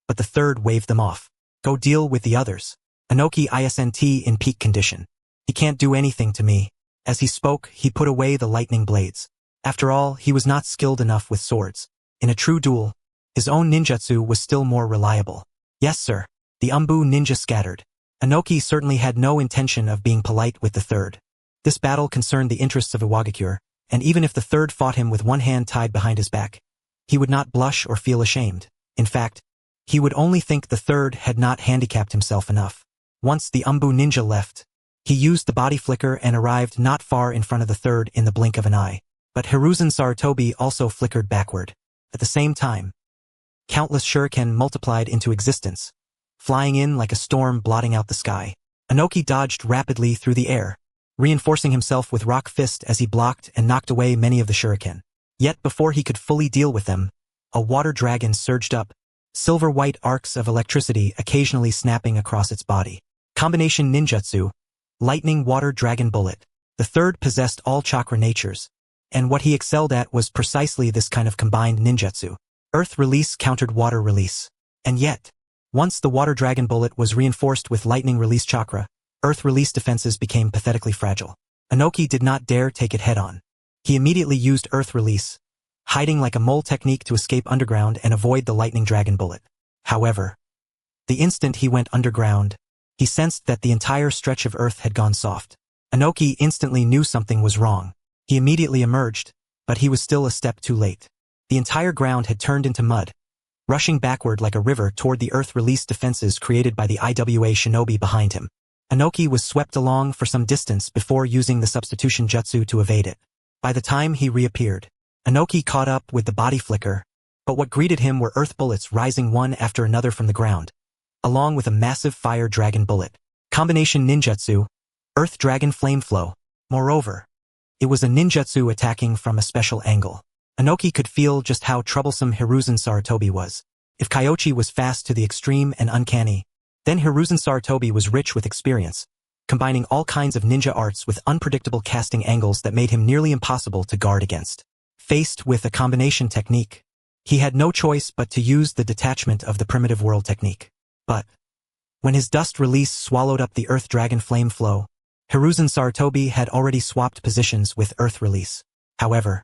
but the third waved them off. Go deal with the others. Inoki isn't in peak condition. He can't do anything to me. As he spoke, he put away the lightning blades. After all, he was not skilled enough with swords. In a true duel, his own ninjutsu was still more reliable. Yes, sir. The Umbu ninja scattered. Inoki certainly had no intention of being polite with the third. This battle concerned the interests of Iwagakure, and even if the third fought him with one hand tied behind his back, he would not blush or feel ashamed. In fact, he would only think the third had not handicapped himself enough. Once the Umbu ninja left, he used the body flicker and arrived not far in front of the third in the blink of an eye. But Hiruzen Sarutobi also flickered backward. At the same time, countless shuriken multiplied into existence, flying in like a storm blotting out the sky. Inoki dodged rapidly through the air, reinforcing himself with rock fist as he blocked and knocked away many of the shuriken. Yet before he could fully deal with them, a water dragon surged up, silver-white arcs of electricity occasionally snapping across its body. Combination ninjutsu, lightning water dragon bullet. The third possessed all chakra natures, and what he excelled at was precisely this kind of combined ninjutsu. Earth release countered water release. And yet, once the water dragon bullet was reinforced with lightning release chakra, earth release defenses became pathetically fragile. Inoki did not dare take it head-on. He immediately used earth release, hiding like a mole technique to escape underground and avoid the lightning dragon bullet. However, the instant he went underground, he sensed that the entire stretch of earth had gone soft. Inoki instantly knew something was wrong. He immediately emerged, but he was still a step too late. The entire ground had turned into mud, rushing backward like a river toward the earth release defenses created by the IWA shinobi behind him. Inoki was swept along for some distance before using the substitution jutsu to evade it. By the time he reappeared, Inoki caught up with the body flicker, but what greeted him were earth bullets rising one after another from the ground, along with a massive fire dragon bullet. Combination ninjutsu, earth dragon flame flow. Moreover, it was a ninjutsu attacking from a special angle. Inoki could feel just how troublesome Hiruzen Sarutobi was. If Kyoichi was fast to the extreme and uncanny, then Hiruzen Sarutobi was rich with experience, combining all kinds of ninja arts with unpredictable casting angles that made him nearly impossible to guard against. Faced with a combination technique, he had no choice but to use the detachment of the primitive world technique. But when his dust release swallowed up the earth dragon flame flow, Hiruzen Sarutobi had already swapped positions with earth release. However,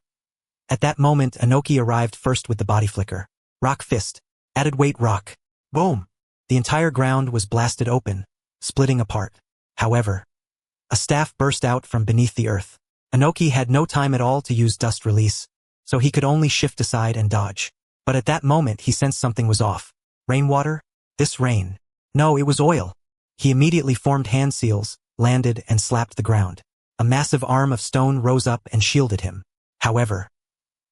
at that moment Inoki arrived first with the body flicker. Rock fist. Added weight rock. Boom! The entire ground was blasted open, splitting apart. However, a staff burst out from beneath the earth. Inoki had no time at all to use dust release, so he could only shift aside and dodge. But at that moment he sensed something was off. Rainwater? This rain. No, it was oil. He immediately formed hand seals, landed and slapped the ground. A massive arm of stone rose up and shielded him. However,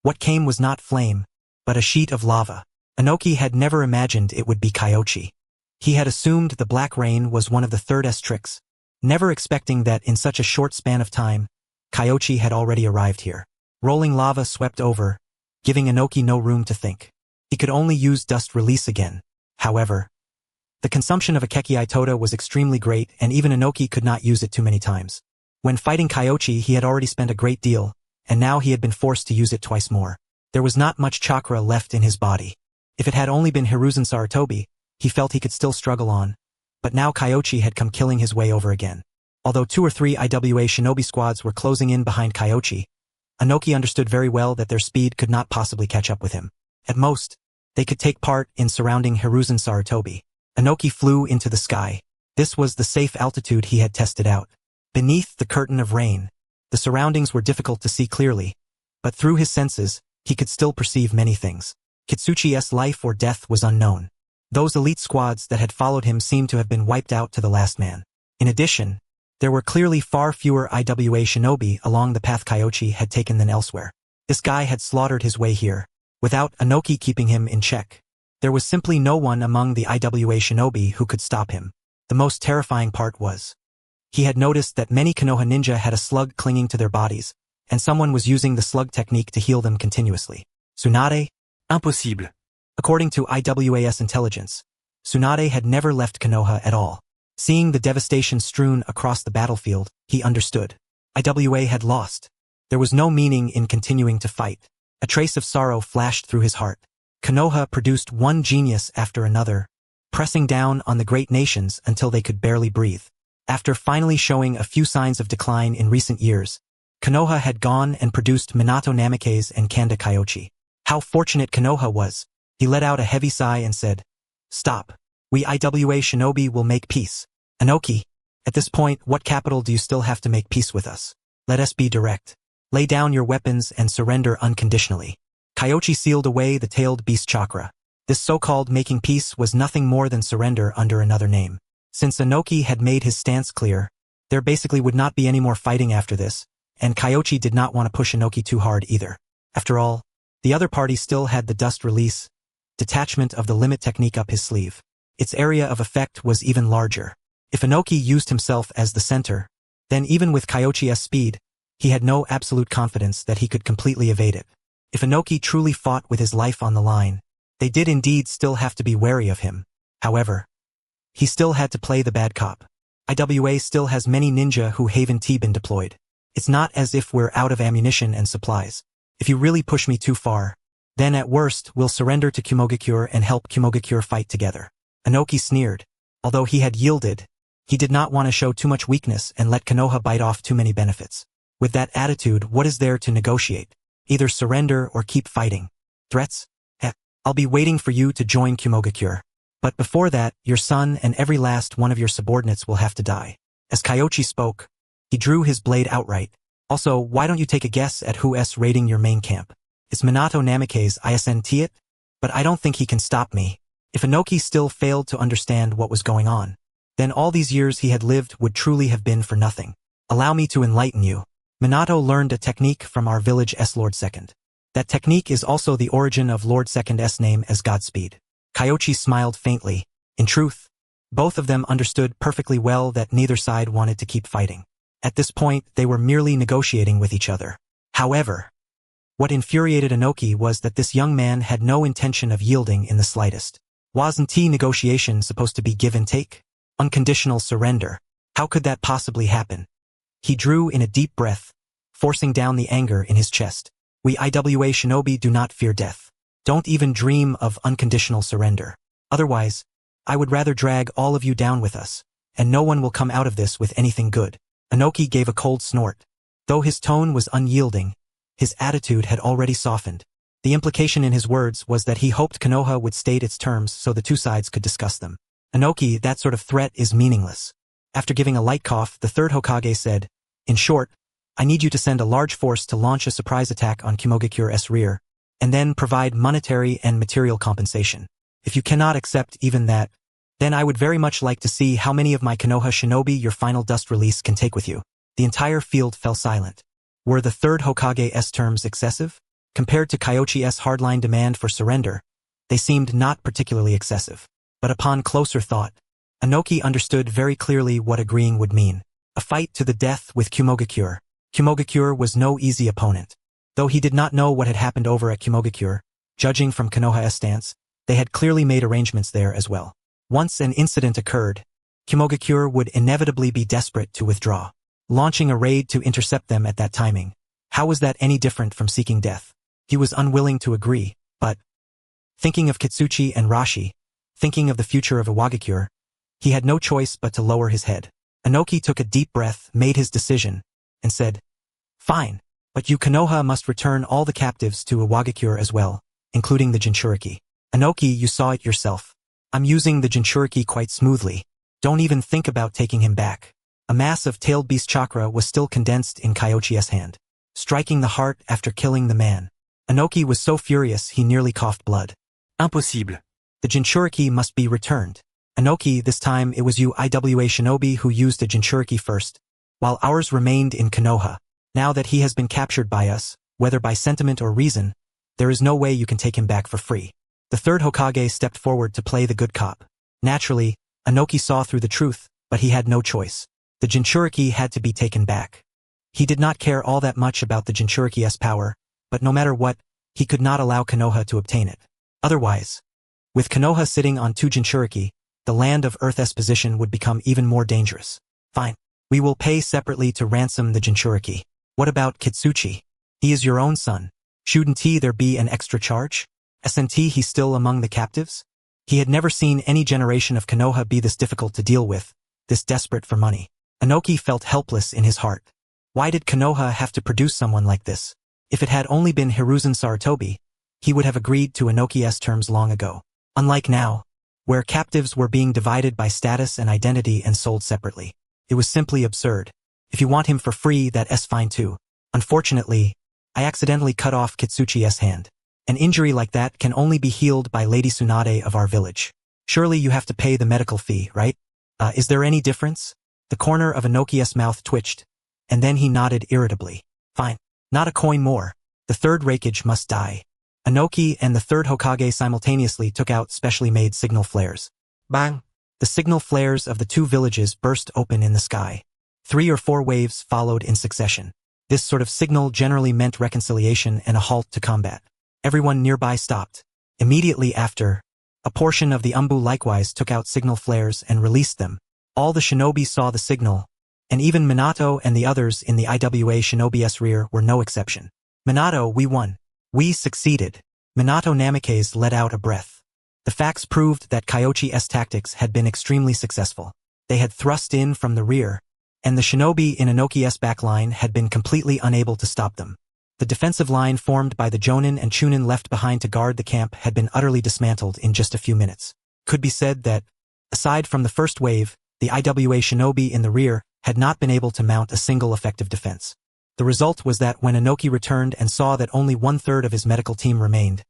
what came was not flame, but a sheet of lava. Inoki had never imagined it would be Kyoichi. He had assumed the black rain was one of the third S tricks, never expecting that in such a short span of time, Kyoichi had already arrived here. Rolling lava swept over, giving Inoki no room to think. He could only use dust release again. However, the consumption of a Kekei Toda was extremely great and even Inoki could not use it too many times. When fighting Kyoichi he had already spent a great deal, and now he had been forced to use it twice more. There was not much chakra left in his body. If it had only been Hiruzen Sarutobi, he felt he could still struggle on, but now Kyoichi had come killing his way over again. Although 2 or 3 IWA shinobi squads were closing in behind Kyoichi, Inoki understood very well that their speed could not possibly catch up with him. At most, they could take part in surrounding Hiruzen Sarutobi. Inoki flew into the sky. This was the safe altitude he had tested out. Beneath the curtain of rain, the surroundings were difficult to see clearly, but through his senses, he could still perceive many things. Kitsuchi's life or death was unknown. Those elite squads that had followed him seemed to have been wiped out to the last man. In addition, there were clearly far fewer IWA shinobi along the path Kyoichi had taken than elsewhere. This guy had slaughtered his way here, without Inoki keeping him in check. There was simply no one among the IWA shinobi who could stop him. The most terrifying part was, he had noticed that many Konoha ninja had a slug clinging to their bodies, and someone was using the slug technique to heal them continuously. Tsunade? Impossible. According to IWAS intelligence, Tsunade had never left Konoha at all. Seeing the devastation strewn across the battlefield, he understood. IWA had lost. There was no meaning in continuing to fight. A trace of sorrow flashed through his heart. Konoha produced one genius after another, pressing down on the great nations until they could barely breathe. After finally showing a few signs of decline in recent years, Konoha had gone and produced Minato Namikaze and Kanda Kyoichi. How fortunate Konoha was! He let out a heavy sigh and said, "Stop. We IWA shinobi will make peace. Inoki, at this point what capital do you still have to make peace with us? Let us be direct. Lay down your weapons and surrender unconditionally." Kyoichi sealed away the tailed beast chakra. This so-called making peace was nothing more than surrender under another name. Since Inoki had made his stance clear, there basically would not be any more fighting after this, and Kyoichi did not want to push Inoki too hard either. After all, the other party still had the dust release, detachment of the limit technique up his sleeve. Its area of effect was even larger. If Inoki used himself as the center, then even with Kyoichi's speed, he had no absolute confidence that he could completely evade it. If Inoki truly fought with his life on the line, they did indeed still have to be wary of him. However, he still had to play the bad cop. IWA still has many ninja who haven't been deployed. It's not as if we're out of ammunition and supplies. If you really push me too far, then at worst we'll surrender to Kumogakure and help Kumogakure fight together. Inoki sneered. Although he had yielded, he did not want to show too much weakness and let Konoha bite off too many benefits. With that attitude, what is there to negotiate? Either surrender or keep fighting. Threats? Heck, I'll be waiting for you to join Kumogakure. But before that, your son and every last one of your subordinates will have to die. As Kyoichi spoke, he drew his blade outright. Also, why don't you take a guess at who's raiding your main camp? It's Minato Namikaze ISNT it? But I don't think he can stop me. If Inoki still failed to understand what was going on, then all these years he had lived would truly have been for nothing. Allow me to enlighten you. Minato learned a technique from our village Lord Second. That technique is also the origin of Lord Second's name as Godspeed. Kyoichi smiled faintly. In truth, both of them understood perfectly well that neither side wanted to keep fighting. At this point, they were merely negotiating with each other. However, what infuriated Inoki was that this young man had no intention of yielding in the slightest. Wasn't negotiation supposed to be give and take? Unconditional surrender. How could that possibly happen? He drew in a deep breath, forcing down the anger in his chest. We IWA shinobi do not fear death. Don't even dream of unconditional surrender. Otherwise, I would rather drag all of you down with us, and no one will come out of this with anything good. Inoki gave a cold snort. Though his tone was unyielding, his attitude had already softened. The implication in his words was that he hoped Konoha would state its terms so the two sides could discuss them. Inoki, that sort of threat is meaningless. After giving a light cough, the third Hokage said, "In short, I need you to send a large force to launch a surprise attack on Kumogakure's rear, and then provide monetary and material compensation. If you cannot accept even that, Then I would very much like to see how many of my Konoha shinobi your final dust release can take with you. The entire field fell silent. Were the third Hokage's terms excessive? Compared to Kyoichi's hardline demand for surrender, they seemed not particularly excessive. But upon closer thought, Inoki understood very clearly what agreeing would mean. A fight to the death with Kumogakure. Kumogakure was no easy opponent. Though he did not know what had happened over at Kumogakure, judging from Konoha's stance, they had clearly made arrangements there as well. Once an incident occurred, Kumogakure would inevitably be desperate to withdraw, launching a raid to intercept them at that timing. How was that any different from seeking death? He was unwilling to agree, but thinking of Kitsuchi and Rashi, thinking of the future of Iwagakure, he had no choice but to lower his head. Inoki took a deep breath, made his decision, and said, "Fine, but you Konoha must return all the captives to Iwagakure as well, including the Jinchuriki. Inoki, you saw it yourself. I'm using the Jinchuriki quite smoothly. Don't even think about taking him back." A mass of tailed beast chakra was still condensed in Kyoichi's hand, striking the heart after killing the man. Inoki was so furious he nearly coughed blood. Impossible. The Jinchuriki must be returned. Inoki, this time it was you Iwa shinobi who used the Jinchuriki first, while ours remained in Konoha. Now that he has been captured by us, whether by sentiment or reason, there is no way you can take him back for free. The third Hokage stepped forward to play the good cop. Naturally, Inoki saw through the truth, but he had no choice. The Jinchuriki had to be taken back. He did not care all that much about the Jinchuriki's power, but no matter what, he could not allow Konoha to obtain it. Otherwise, with Konoha sitting on two Jinchuriki, the land of Earth's position would become even more dangerous. Fine. We will pay separately to ransom the Jinchuriki. What about Kitsuchi? He is your own son. Shouldn't there be an extra charge? Isn't he still among the captives? He had never seen any generation of Konoha be this difficult to deal with, this desperate for money. Inoki felt helpless in his heart. Why did Konoha have to produce someone like this? If it had only been Hiruzen Sarutobi, he would have agreed to Inoki's terms long ago. Unlike now, where captives were being divided by status and identity and sold separately. It was simply absurd. If you want him for free, that's fine too. Unfortunately, I accidentally cut off Kitsuchi's hand. An injury like that can only be healed by Lady Tsunade of our village. Surely you have to pay the medical fee, right? Is there any difference? The corner of Inoki's mouth twitched, and then he nodded irritably. Fine. Not a coin more. The third Raikage must die. Inoki and the third Hokage simultaneously took out specially made signal flares. Bang! The signal flares of the two villages burst open in the sky. 3 or 4 waves followed in succession. This sort of signal generally meant reconciliation and a halt to combat. Everyone nearby stopped. Immediately after, a portion of the Umbu likewise took out signal flares and released them. All the shinobi saw the signal, and even Minato and the others in the Iwa shinobi's rear were no exception. Minato, we won. We succeeded. Minato Namikaze let out a breath. The facts proved that Kyoichi's tactics had been extremely successful. They had thrust in from the rear, and the shinobi in Inoki's backline had been completely unable to stop them. The defensive line formed by the Jonin and Chunin left behind to guard the camp had been utterly dismantled in just a few minutes. Could be said that, aside from the first wave, the Iwa shinobi in the rear had not been able to mount a single effective defense. The result was that when Inoki returned and saw that only 1/3 of his medical team remained,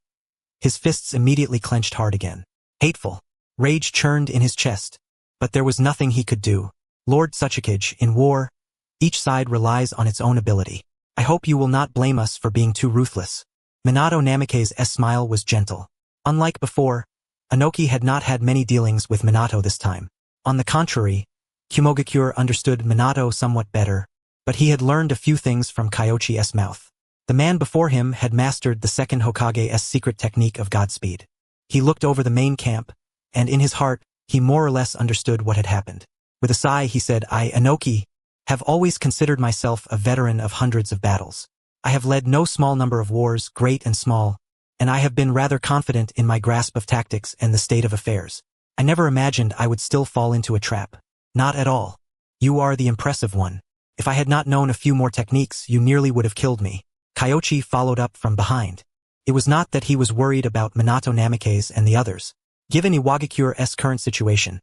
his fists immediately clenched hard again. Hateful. Rage churned in his chest. But there was nothing he could do. Lord Hokage, in war, each side relies on its own ability. I hope you will not blame us for being too ruthless. Minato Namikaze's smile was gentle. Unlike before, Inoki had not had many dealings with Minato this time. On the contrary, Kumogakure understood Minato somewhat better, but he had learned a few things from Kyoichi's mouth. The man before him had mastered the second Hokage's secret technique of Godspeed. He looked over the main camp, and in his heart, he more or less understood what had happened. With a sigh he said, I, Inoki, have always considered myself a veteran of hundreds of battles. I have led no small number of wars, great and small, and I have been rather confident in my grasp of tactics and the state of affairs. I never imagined I would still fall into a trap. Not at all. You are the impressive one. If I had not known a few more techniques, you nearly would have killed me. Kyoichi followed up from behind. It was not that he was worried about Minato Namikaze and the others. Given Iwagakure's current situation,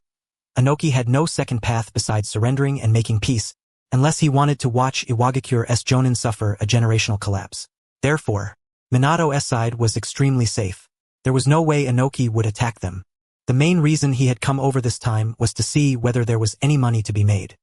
Inoki had no second path besides surrendering and making peace, unless he wanted to watch Iwagakure's Jonin suffer a generational collapse. Therefore, Minato's side was extremely safe. There was no way Inoki would attack them. The main reason he had come over this time was to see whether there was any money to be made.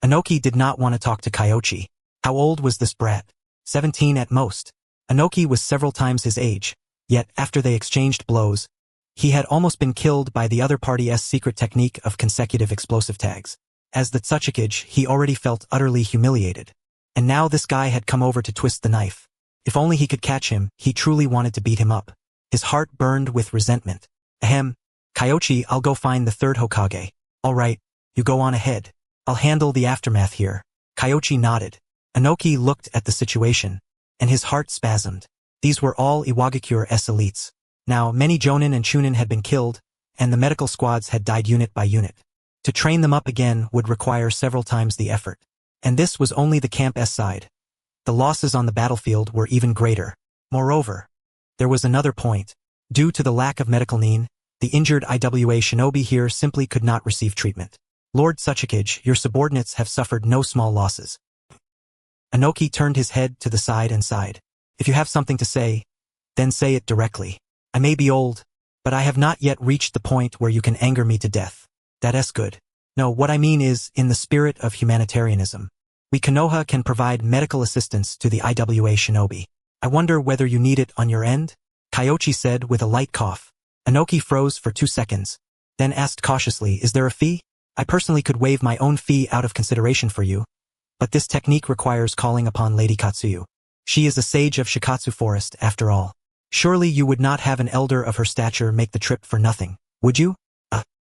Inoki did not want to talk to Kyoichi. How old was this brat? 17 at most. Inoki was several times his age, yet after they exchanged blows, he had almost been killed by the other party's secret technique of consecutive explosive tags. As the Hokage, he already felt utterly humiliated. And now this guy had come over to twist the knife. If only he could catch him, he truly wanted to beat him up. His heart burned with resentment. Ahem. Kyoichi, I'll go find the third Hokage. All right, you go on ahead. I'll handle the aftermath here. Kyoichi nodded. Inoki looked at the situation, and his heart spasmed. These were all Iwagakure's elites. Now, many Jonin and Chunin had been killed, and the medical squads had died unit by unit. To train them up again would require several times the effort. And this was only the camp's side. The losses on the battlefield were even greater. Moreover, there was another point. Due to the lack of medical need, the injured IWA shinobi here simply could not receive treatment. Lord Hokage, your subordinates have suffered no small losses. Inoki turned his head to the side and sighed. If you have something to say, then say it directly. I may be old, but I have not yet reached the point where you can anger me to death. That's good. No, what I mean is, in the spirit of humanitarianism, we Konoha can provide medical assistance to the IWA shinobi. I wonder whether you need it on your end? Kyoichi said with a light cough. Inoki froze for 2 seconds, then asked cautiously, is there a fee? I personally could waive my own fee out of consideration for you, but this technique requires calling upon Lady Katsuyu. She is a sage of Shikatsu Forest, after all. Surely you would not have an elder of her stature make the trip for nothing, would you?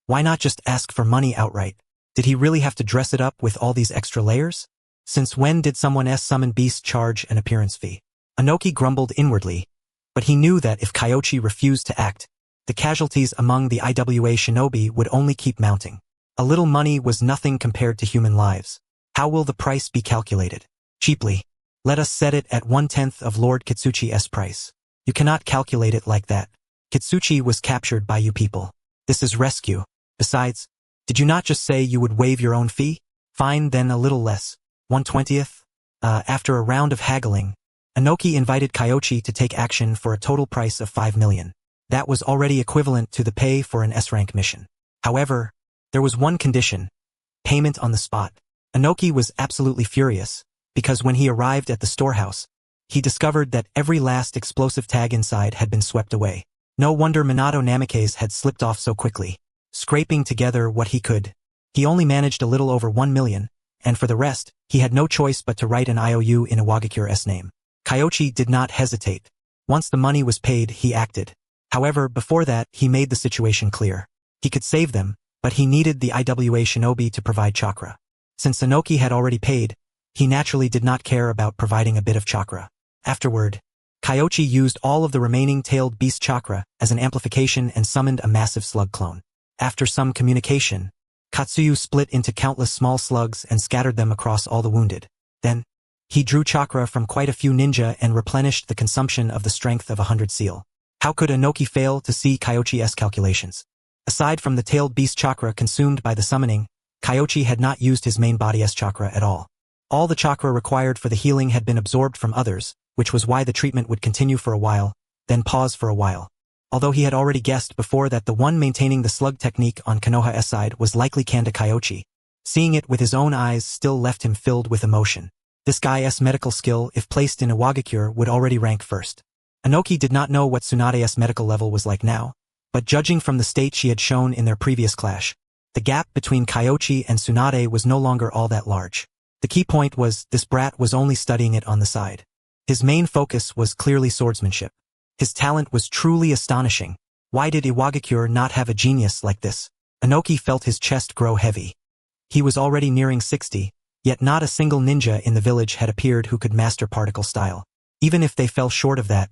Why not just ask for money outright? Did he really have to dress it up with all these extra layers? Since when did someone's summoned beast charge an appearance fee? Inoki grumbled inwardly, but he knew that if Kyoichi refused to act, the casualties among the IWA shinobi would only keep mounting. A little money was nothing compared to human lives. How will the price be calculated? Cheaply. Let us set it at 1/10 of Lord Kitsuchi's price. You cannot calculate it like that. Kitsuchi was captured by you people. This is rescue. Besides, did you not just say you would waive your own fee? Fine, then a little less. 1/20th? After a round of haggling, Inoki invited Kyoichi to take action for a total price of 5 million. That was already equivalent to the pay for an S-rank mission. However, there was one condition: payment on the spot. Inoki was absolutely furious, because when he arrived at the storehouse, he discovered that every last explosive tag inside had been swept away. No wonder Minato Namikaze had slipped off so quickly. Scraping together what he could, he only managed a little over 1 million, and for the rest, he had no choice but to write an IOU in Iwagakure's name. Kyoichi did not hesitate. Once the money was paid, he acted. However, before that, he made the situation clear. He could save them, but he needed the IWA shinobi to provide chakra. Since Inoki had already paid, he naturally did not care about providing a bit of chakra. Afterward, Kyoichi used all of the remaining tailed beast chakra as an amplification and summoned a massive slug clone. After some communication, Katsuyu split into countless small slugs and scattered them across all the wounded. Then, he drew chakra from quite a few ninja and replenished the consumption of the strength of 100 seal. How could Inoki fail to see Kyoichi's calculations? Aside from the tailed beast chakra consumed by the summoning, Kyoichi had not used his main body's chakra at all. All the chakra required for the healing had been absorbed from others, which was why the treatment would continue for a while, then pause for a while. Although he had already guessed before that the one maintaining the slug technique on Konoha's side was likely Kanda Kyoichi, seeing it with his own eyes still left him filled with emotion. This guy's medical skill, if placed in Iwagakure, would already rank first. Inoki did not know what Tsunade's medical level was like now, but judging from the state she had shown in their previous clash, the gap between Kyoichi and Tsunade was no longer all that large. The key point was, this brat was only studying it on the side. His main focus was clearly swordsmanship. His talent was truly astonishing. Why did Iwagakure not have a genius like this? Inoki felt his chest grow heavy. He was already nearing 60, yet not a single ninja in the village had appeared who could master particle style. Even if they fell short of that,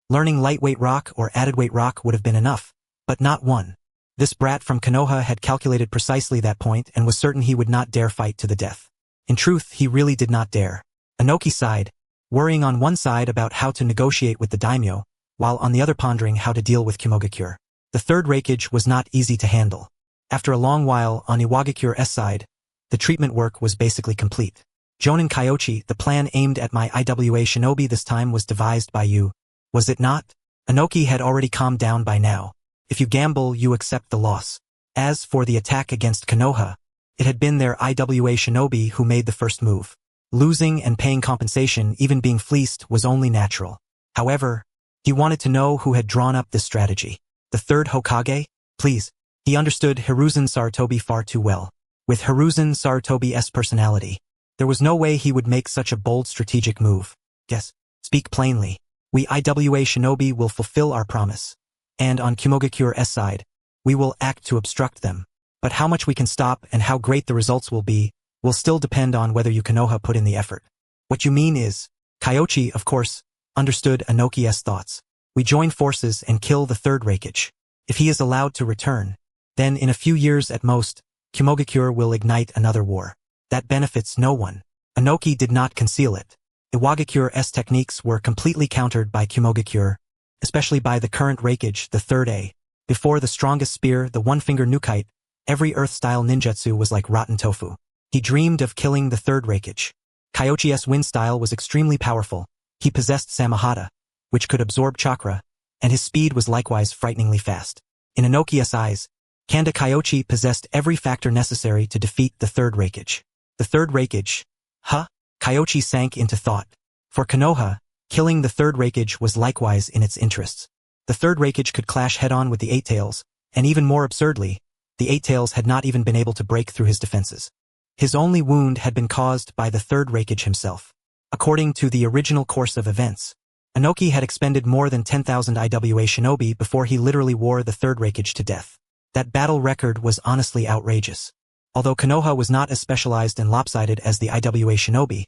learning lightweight rock or added weight rock would have been enough, but not one. This brat from Konoha had calculated precisely that point and was certain he would not dare fight to the death. In truth, he really did not dare. Inoki sighed, worrying on one side about how to negotiate with the daimyo, while on the other pondering how to deal with Kimogakure. The third raikage was not easy to handle. After a long while, on Iwagakure's side, the treatment work was basically complete. Jonin Kyoichi, the plan aimed at my IWA shinobi this time was devised by you, was it not? Inoki had already calmed down by now. If you gamble, you accept the loss. As for the attack against Konoha, it had been their IWA shinobi who made the first move. Losing and paying compensation, even being fleeced, was only natural. However, he wanted to know who had drawn up this strategy. The third Hokage? Please. He understood Hiruzen Sarutobi far too well. With Hiruzen Sarutobi's personality, there was no way he would make such a bold strategic move. Guess. Speak plainly. We IWA shinobi will fulfill our promise. And on Kumogakure's side, we will act to obstruct them. But how much we can stop and how great the results will be will still depend on whether you Konoha put in the effort. What you mean is, Kyoichi, of course, understood Inoki's thoughts. We join forces and kill the third Hokage. If he is allowed to return, then in a few years at most, Kumogakure will ignite another war. That benefits no one. Inoki did not conceal it. Iwagakure's techniques were completely countered by Kumogakure, especially by the current Hokage, the third A. Before the strongest spear, the one-finger nukite, every earth-style ninjutsu was like rotten tofu. He dreamed of killing the third Hokage. Kyoichi's wind style was extremely powerful. He possessed Samahata, which could absorb chakra, and his speed was likewise frighteningly fast. In Inoki's eyes, Kanda Kyoichi possessed every factor necessary to defeat the third Hokage. The third Hokage? Huh? Kyoichi sank into thought. For Konoha, killing the third Hokage was likewise in its interests. The third Hokage could clash head-on with the Eight Tails, and even more absurdly, the Eight Tails had not even been able to break through his defenses. His only wound had been caused by the third Hokage himself. According to the original course of events, Inoki had expended more than 10,000 IWA shinobi before he literally wore the third Hokage to death. That battle record was honestly outrageous. Although Konoha was not as specialized and lopsided as the IWA shinobi,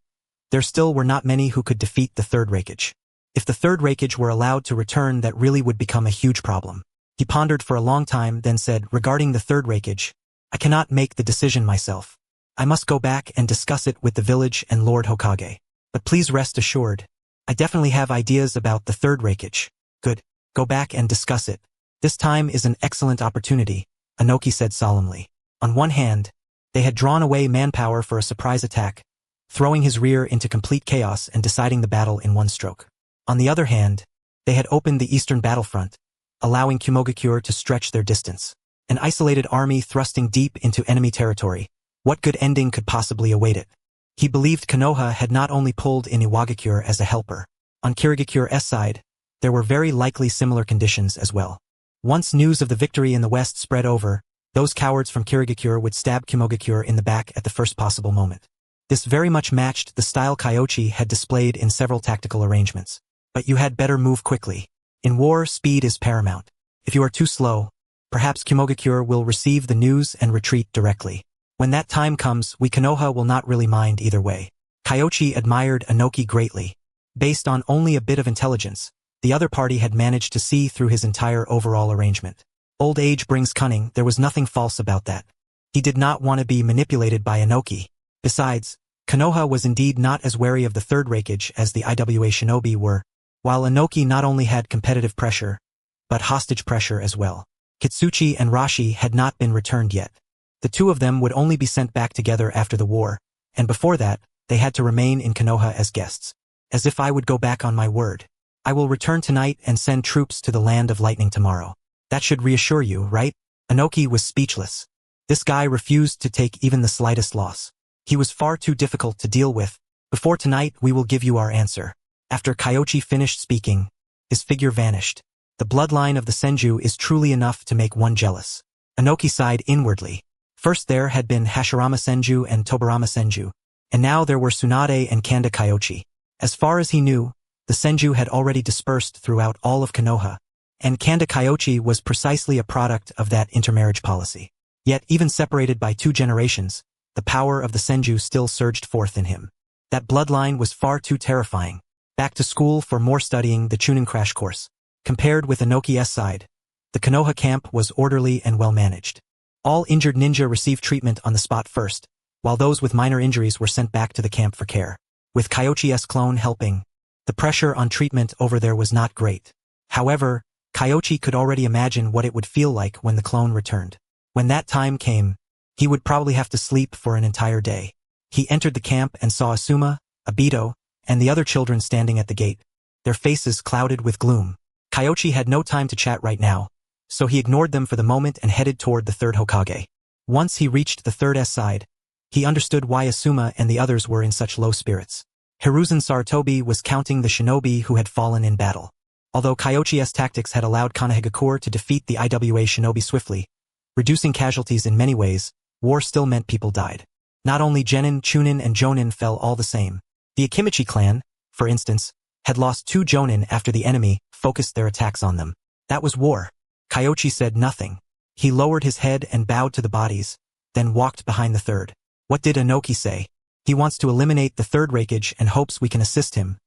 there still were not many who could defeat the third Hokage. If the third Hokage were allowed to return, that really would become a huge problem. He pondered for a long time, then said, regarding the third Hokage, I cannot make the decision myself. I must go back and discuss it with the village and Lord Hokage. But please rest assured, I definitely have ideas about the third Hokage. Good. Go back and discuss it. This time is an excellent opportunity, Inoki said solemnly. On one hand, they had drawn away manpower for a surprise attack, throwing his rear into complete chaos and deciding the battle in one stroke. On the other hand, they had opened the eastern battlefront, allowing Kumogakure to stretch their distance. An isolated army thrusting deep into enemy territory. What good ending could possibly await it? He believed Konoha had not only pulled in Iwagakure as a helper. On Kirigakure's side, there were very likely similar conditions as well. Once news of the victory in the west spread over, those cowards from Kirigakure would stab Kumogakure in the back at the first possible moment. This very much matched the style Kyoichi had displayed in several tactical arrangements. But you had better move quickly. In war, speed is paramount. If you are too slow, perhaps Kumogakure will receive the news and retreat directly. When that time comes, we Konoha will not really mind either way. Kyoichi admired Inoki greatly. Based on only a bit of intelligence, the other party had managed to see through his entire overall arrangement. Old age brings cunning, there was nothing false about that. He did not want to be manipulated by Inoki. Besides, Konoha was indeed not as wary of the third Hokage as the IWA shinobi were, while Inoki not only had competitive pressure, but hostage pressure as well. Kitsuchi and Rashi had not been returned yet. The two of them would only be sent back together after the war, and before that, they had to remain in Konoha as guests. As if I would go back on my word. I will return tonight and send troops to the Land of Lightning tomorrow. That should reassure you, right? Inoki was speechless. This guy refused to take even the slightest loss. He was far too difficult to deal with. Before tonight, we will give you our answer. After Kyoichi finished speaking, his figure vanished. The bloodline of the Senju is truly enough to make one jealous. Inoki sighed inwardly. First there had been Hashirama Senju and Tobarama Senju, and now there were Tsunade and Kanda Kyoichi. As far as he knew, the Senju had already dispersed throughout all of Konoha, and Kanda Kyoichi was precisely a product of that intermarriage policy. Yet even separated by 2 generations, the power of the Senju still surged forth in him. That bloodline was far too terrifying. Back to school for more studying the Chunin crash course. Compared with Inoki's side, the Konoha camp was orderly and well managed. All injured ninja received treatment on the spot first, while those with minor injuries were sent back to the camp for care. With Kyoichi's clone helping, the pressure on treatment over there was not great. However, Kyoichi could already imagine what it would feel like when the clone returned. When that time came, he would probably have to sleep for an entire day. He entered the camp and saw Asuma, Obito, and the other children standing at the gate, their faces clouded with gloom. Kyoichi had no time to chat right now. so he ignored them for the moment and headed toward the third Hokage. Once he reached the third S side, he understood why Asuma and the others were in such low spirits. Hiruzen Sarutobi was counting the shinobi who had fallen in battle. Although Kyoichi's tactics had allowed Konoha to defeat the IWA shinobi swiftly, reducing casualties in many ways, war still meant people died. Not only Genin, Chunin, and Jonin fell all the same. The Akimichi clan, for instance, had lost 2 Jonin after the enemy focused their attacks on them. That was war. Kyoichi said nothing. He lowered his head and bowed to the bodies, then walked behind the third. What did Inoki say? He wants to eliminate the third Raikage and hopes we can assist him.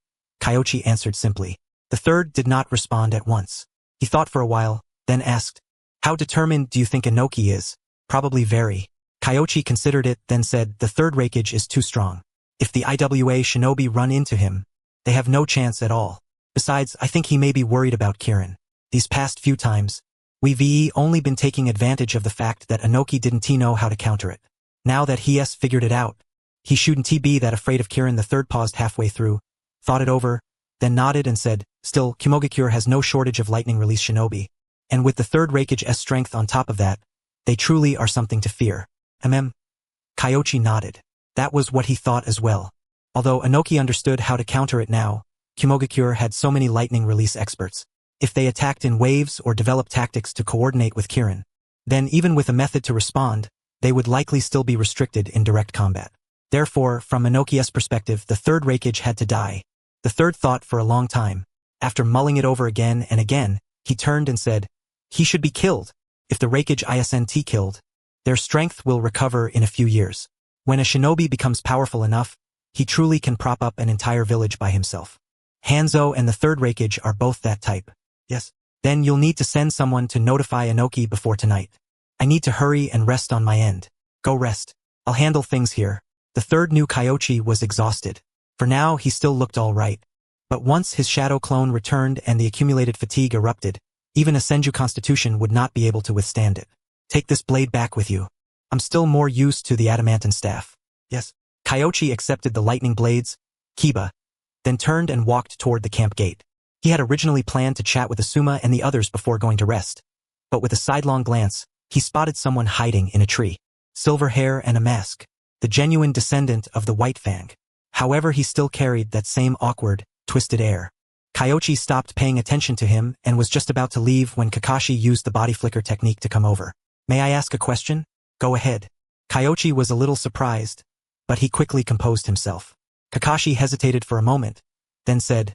Kyoichi answered simply. The third did not respond at once. He thought for a while, then asked, how determined do you think Inoki is? Probably very. Kyoichi considered it, then said, the third Raikage is too strong. If the IWA shinobi run into him, they have no chance at all. Besides, I think he may be worried about Kirin. These past few times, we've only been taking advantage of the fact that Inoki didn't know how to counter it. Now that he has figured it out, he shouldn't be that afraid of Kirin. The third paused halfway through, thought it over, then nodded and said, still, Kimogakure has no shortage of lightning release shinobi. And with the third Raikage's strength on top of that, they truly are something to fear. Kyoichi nodded. That was what he thought as well. Although Inoki understood how to counter it now, Kimogakure had so many lightning release experts. If they attacked in waves or developed tactics to coordinate with Kirin, then even with a method to respond, they would likely still be restricted in direct combat. Therefore, from Inoki's perspective, the third Raikage had to die. The third thought for a long time. After mulling it over again and again, he turned and said, he should be killed. If the Raikage isn't killed, their strength will recover in a few years. When a shinobi becomes powerful enough, he truly can prop up an entire village by himself. Hanzo and the third Raikage are both that type. Yes. Then you'll need to send someone to notify Inoki before tonight. I need to hurry and rest on my end. Go rest. I'll handle things here. The third knew Kyoichi was exhausted. For now, he still looked all right. But once his shadow clone returned and the accumulated fatigue erupted, even a Senju constitution would not be able to withstand it. Take this blade back with you. I'm still more used to the adamantine staff. Yes. Kyoichi accepted the lightning blades, Kiba, then turned and walked toward the camp gate. He had originally planned to chat with Asuma and the others before going to rest. But with a sidelong glance, he spotted someone hiding in a tree. Silver hair and a mask. The genuine descendant of the White Fang. However, he still carried that same awkward, twisted air. Kyoichi stopped paying attention to him and was just about to leave when Kakashi used the body flicker technique to come over. May I ask a question? Go ahead. Kyoichi was a little surprised, but he quickly composed himself. Kakashi hesitated for a moment, then said,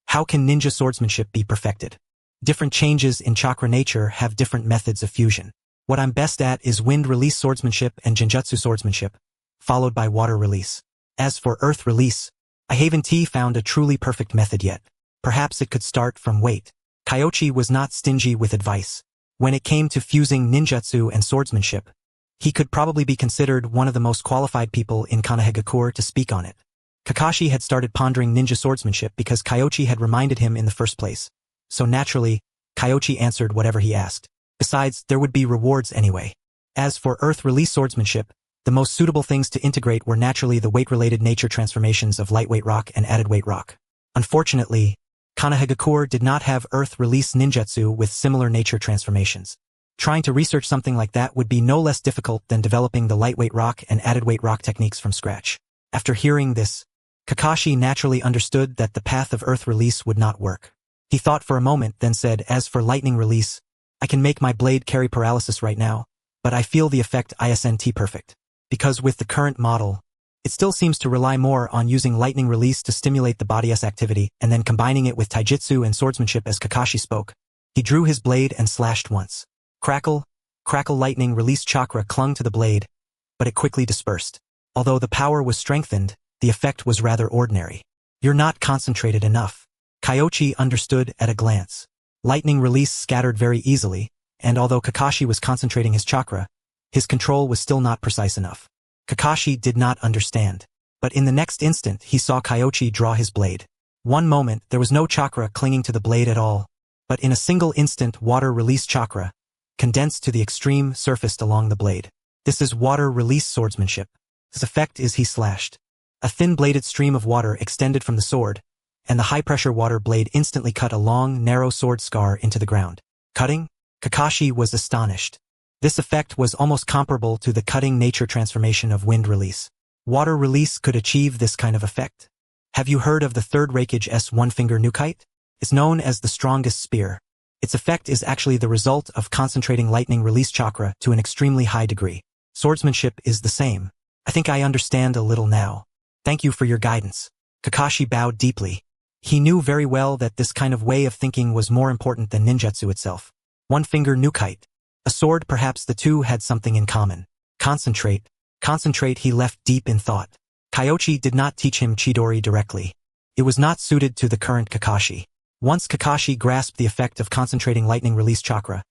how can ninja swordsmanship be perfected? Different changes in chakra nature have different methods of fusion. What I'm best at is wind release swordsmanship and genjutsu swordsmanship, followed by water release. As for earth release, I haven't found a truly perfect method yet. Perhaps it could start from weight. Kyoichi was not stingy with advice. When it came to fusing ninjutsu and swordsmanship, he could probably be considered one of the most qualified people in Konoha to speak on it. Kakashi had started pondering ninja swordsmanship because Kyoichi had reminded him in the first place. So naturally, Kyoichi answered whatever he asked. Besides, there would be rewards anyway. As for earth release swordsmanship, the most suitable things to integrate were naturally the weight-related nature transformations of lightweight rock and added weight rock. Unfortunately, Konoha did not have earth release ninjutsu with similar nature transformations. Trying to research something like that would be no less difficult than developing the lightweight rock and added weight rock techniques from scratch. After hearing this, Kakashi naturally understood that the path of earth release would not work. He thought for a moment, then said, as for lightning release, I can make my blade carry paralysis right now, but I feel the effect isn't perfect. Because with the current model, it still seems to rely more on using lightning release to stimulate the body's activity and then combining it with taijutsu and swordsmanship. As Kakashi spoke, he drew his blade and slashed once. Crackle, crackle. Lightning release chakra clung to the blade, but it quickly dispersed. Although the power was strengthened, the effect was rather ordinary. You're not concentrated enough. Kyoichi understood at a glance. Lightning release scattered very easily, and although Kakashi was concentrating his chakra, his control was still not precise enough. Kakashi did not understand. But in the next instant he saw Kyoichi draw his blade. One moment there was no chakra clinging to the blade at all, but in a single instant water release chakra condensed to the extreme surfaced along the blade. This is water release swordsmanship. His effect is he slashed. A thin-bladed stream of water extended from the sword, and the high-pressure water blade instantly cut a long, narrow sword scar into the ground. Cutting? Kakashi was astonished. This effect was almost comparable to the cutting nature transformation of wind release. Water release could achieve this kind of effect. Have you heard of the third Raikage's one-finger nukite? It's known as the strongest spear. Its effect is actually the result of concentrating lightning release chakra to an extremely high degree. Swordsmanship is the same. I think I understand a little now. Thank you for your guidance. Kakashi bowed deeply. He knew very well that this kind of way of thinking was more important than ninjutsu itself. One-finger nukite. A sword, perhaps the two had something in common. Concentrate. Concentrate. He left deep in thought. Kyoichi did not teach him Chidori directly. It was not suited to the current Kakashi. Once Kakashi grasped the effect of concentrating lightning release chakra,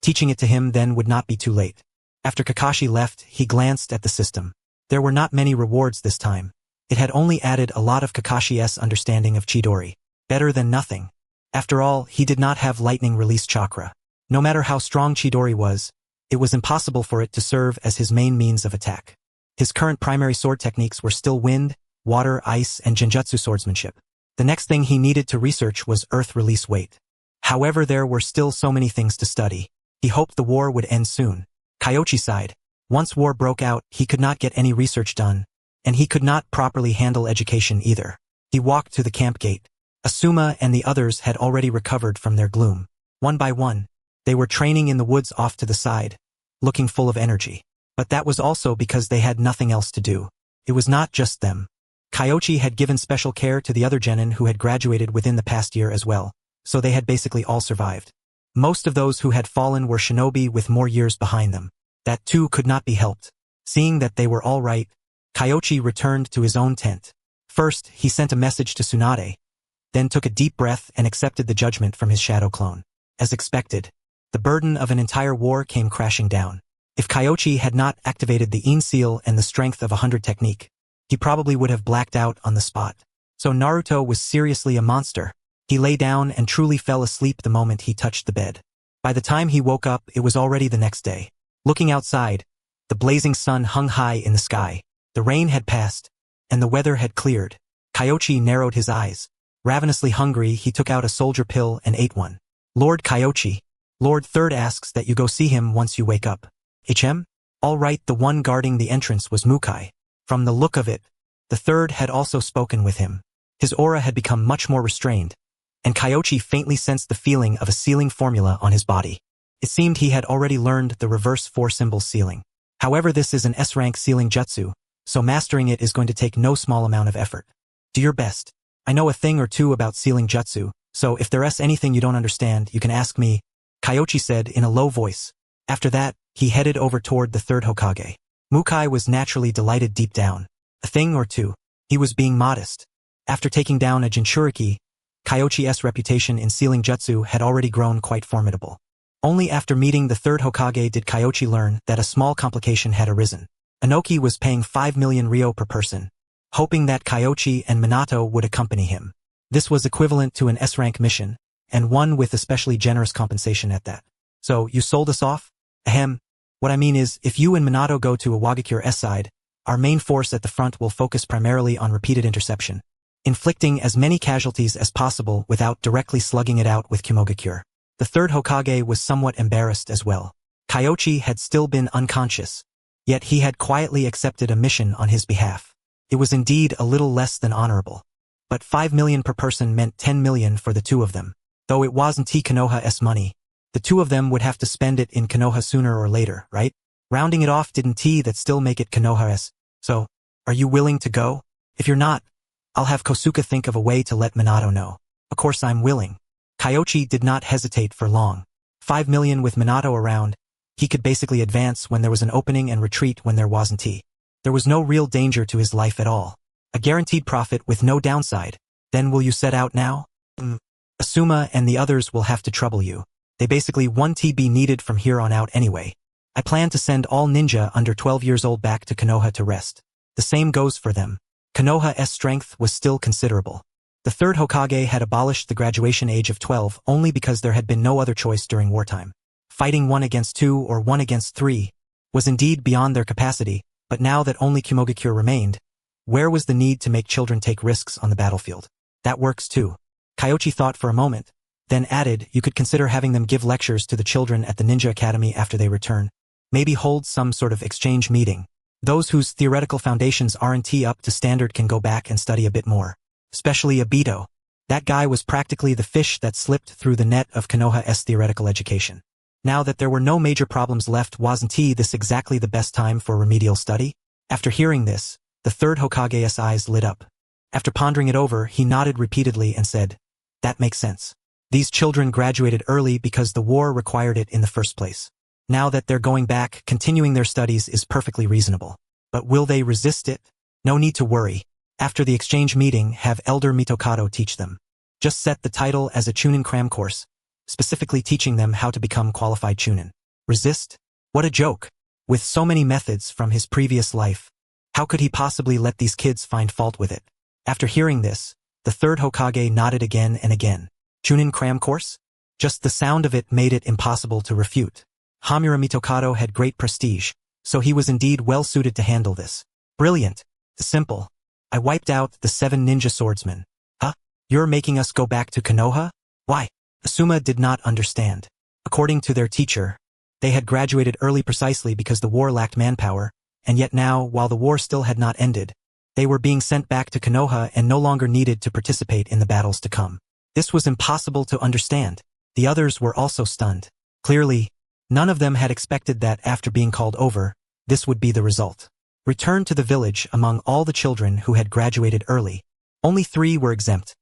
teaching it to him then would not be too late. After Kakashi left, he glanced at the system. There were not many rewards this time. It had only added a lot of Kakashi's understanding of Chidori. Better than nothing. After all, he did not have lightning release chakra. No matter how strong Chidori was, it was impossible for it to serve as his main means of attack. His current primary sword techniques were still wind, water, ice, and genjutsu swordsmanship. The next thing he needed to research was earth release weight. However, there were still so many things to study. He hoped the war would end soon. Kyoichi sighed. Once war broke out, he could not get any research done, and he could not properly handle education either. He walked to the camp gate. Asuma and the others had already recovered from their gloom. One by one, they were training in the woods off to the side, looking full of energy. But that was also because they had nothing else to do. It was not just them. Kyoichi had given special care to the other genin who had graduated within the past year as well, so they had basically all survived. Most of those who had fallen were shinobi with more years behind them. That too could not be helped. Seeing that they were all right, Kyoichi returned to his own tent. First, he sent a message to Tsunade, then took a deep breath and accepted the judgment from his shadow clone. As expected, the burden of an entire war came crashing down. If Kyoichi had not activated the Yin seal and the strength of 100 technique, he probably would have blacked out on the spot. So Naruto was seriously a monster. He lay down and truly fell asleep the moment he touched the bed. By the time he woke up, it was already the next day. Looking outside, the blazing sun hung high in the sky. The rain had passed, and the weather had cleared. Kyoichi narrowed his eyes. Ravenously hungry, he took out a soldier pill and ate one. Lord Kyoichi, Lord Third asks that you go see him once you wake up. HM? All right, the one guarding the entrance was Mukai. From the look of it, the third had also spoken with him. His aura had become much more restrained, and Kyoichi faintly sensed the feeling of a sealing formula on his body. It seemed he had already learned the reverse four-symbol sealing. However, this is an S-rank sealing jutsu, so mastering it is going to take no small amount of effort. Do your best. I know a thing or two about sealing jutsu, so if there's anything you don't understand, you can ask me, Kyoichi said in a low voice. After that, he headed over toward the third Hokage. Mukai was naturally delighted deep down. A thing or two. He was being modest. After taking down a Jinchuriki, Kyoichi's reputation in sealing jutsu had already grown quite formidable. Only after meeting the third Hokage did Kyoichi learn that a small complication had arisen. Inoki was paying 5 million ryo per person, hoping that Kyoichi and Minato would accompany him. This was equivalent to an S-rank mission, and one with especially generous compensation at that. So, you sold us off? Ahem. What I mean is, if you and Minato go to Iwagakure side, our main force at the front will focus primarily on repeated interception, inflicting as many casualties as possible without directly slugging it out with Kimogakure. The third Hokage was somewhat embarrassed as well. Kyoichi had still been unconscious, yet he had quietly accepted a mission on his behalf. It was indeed a little less than honorable. But 5 million per person meant 10 million for the two of them. Though it wasn't Konoha's money, the two of them would have to spend it in Konoha sooner or later, right? Rounding it off didn't that still make it Konoha's. So, are you willing to go? If you're not, I'll have Kosuke think of a way to let Minato know. Of course I'm willing. Kyoichi did not hesitate for long. 5 million with Minato around, he could basically advance when there was an opening and retreat when there wasn't. There was no real danger to his life at all. A guaranteed profit with no downside. Then will you set out now? Asuma and the others will have to trouble you. They basically won't be needed from here on out anyway. I plan to send all ninja under 12 years old back to Konoha to rest. The same goes for them. Konoha's strength was still considerable. The third Hokage had abolished the graduation age of 12 only because there had been no other choice during wartime. Fighting 1 against 2 or 1 against 3 was indeed beyond their capacity, but now that only Kimogakure remained, where was the need to make children take risks on the battlefield? That works too. Kyoichi thought for a moment, Then added, you could consider having them give lectures to the children at the Ninja Academy after they return. Maybe hold some sort of exchange meeting. Those whose theoretical foundations aren't up to standard can go back and study a bit more. Especially Obito. That guy was practically the fish that slipped through the net of Konoha's theoretical education. Now that there were no major problems left, wasn't this exactly the best time for remedial study? After hearing this, the third Hokage's eyes lit up. After pondering it over, he nodded repeatedly and said, "That makes sense. These children graduated early because the war required it in the first place. Now that they're going back, continuing their studies is perfectly reasonable. But will they resist it? No need to worry. After the exchange meeting, have Elder Mitokado teach them. Just set the title as a Chunin cram course, specifically teaching them how to become qualified Chunin. Resist? What a joke. With so many methods from his previous life, how could he possibly let these kids find fault with it?" After hearing this, the third Hokage nodded again and again. Chunin cram course? Just the sound of it made it impossible to refute. Hamura Mitokado had great prestige, so he was indeed well suited to handle this. Brilliant. Simple. I wiped out the 7 ninja swordsmen. Huh? You're making us go back to Konoha? Why? Asuma did not understand. According to their teacher, they had graduated early precisely because the war lacked manpower, and yet now, while the war still had not ended, they were being sent back to Konoha and no longer needed to participate in the battles to come. This was impossible to understand. The others were also stunned. Clearly, none of them had expected that after being called over, this would be the result. Returned to the village among all the children who had graduated early. Only 3 were exempt.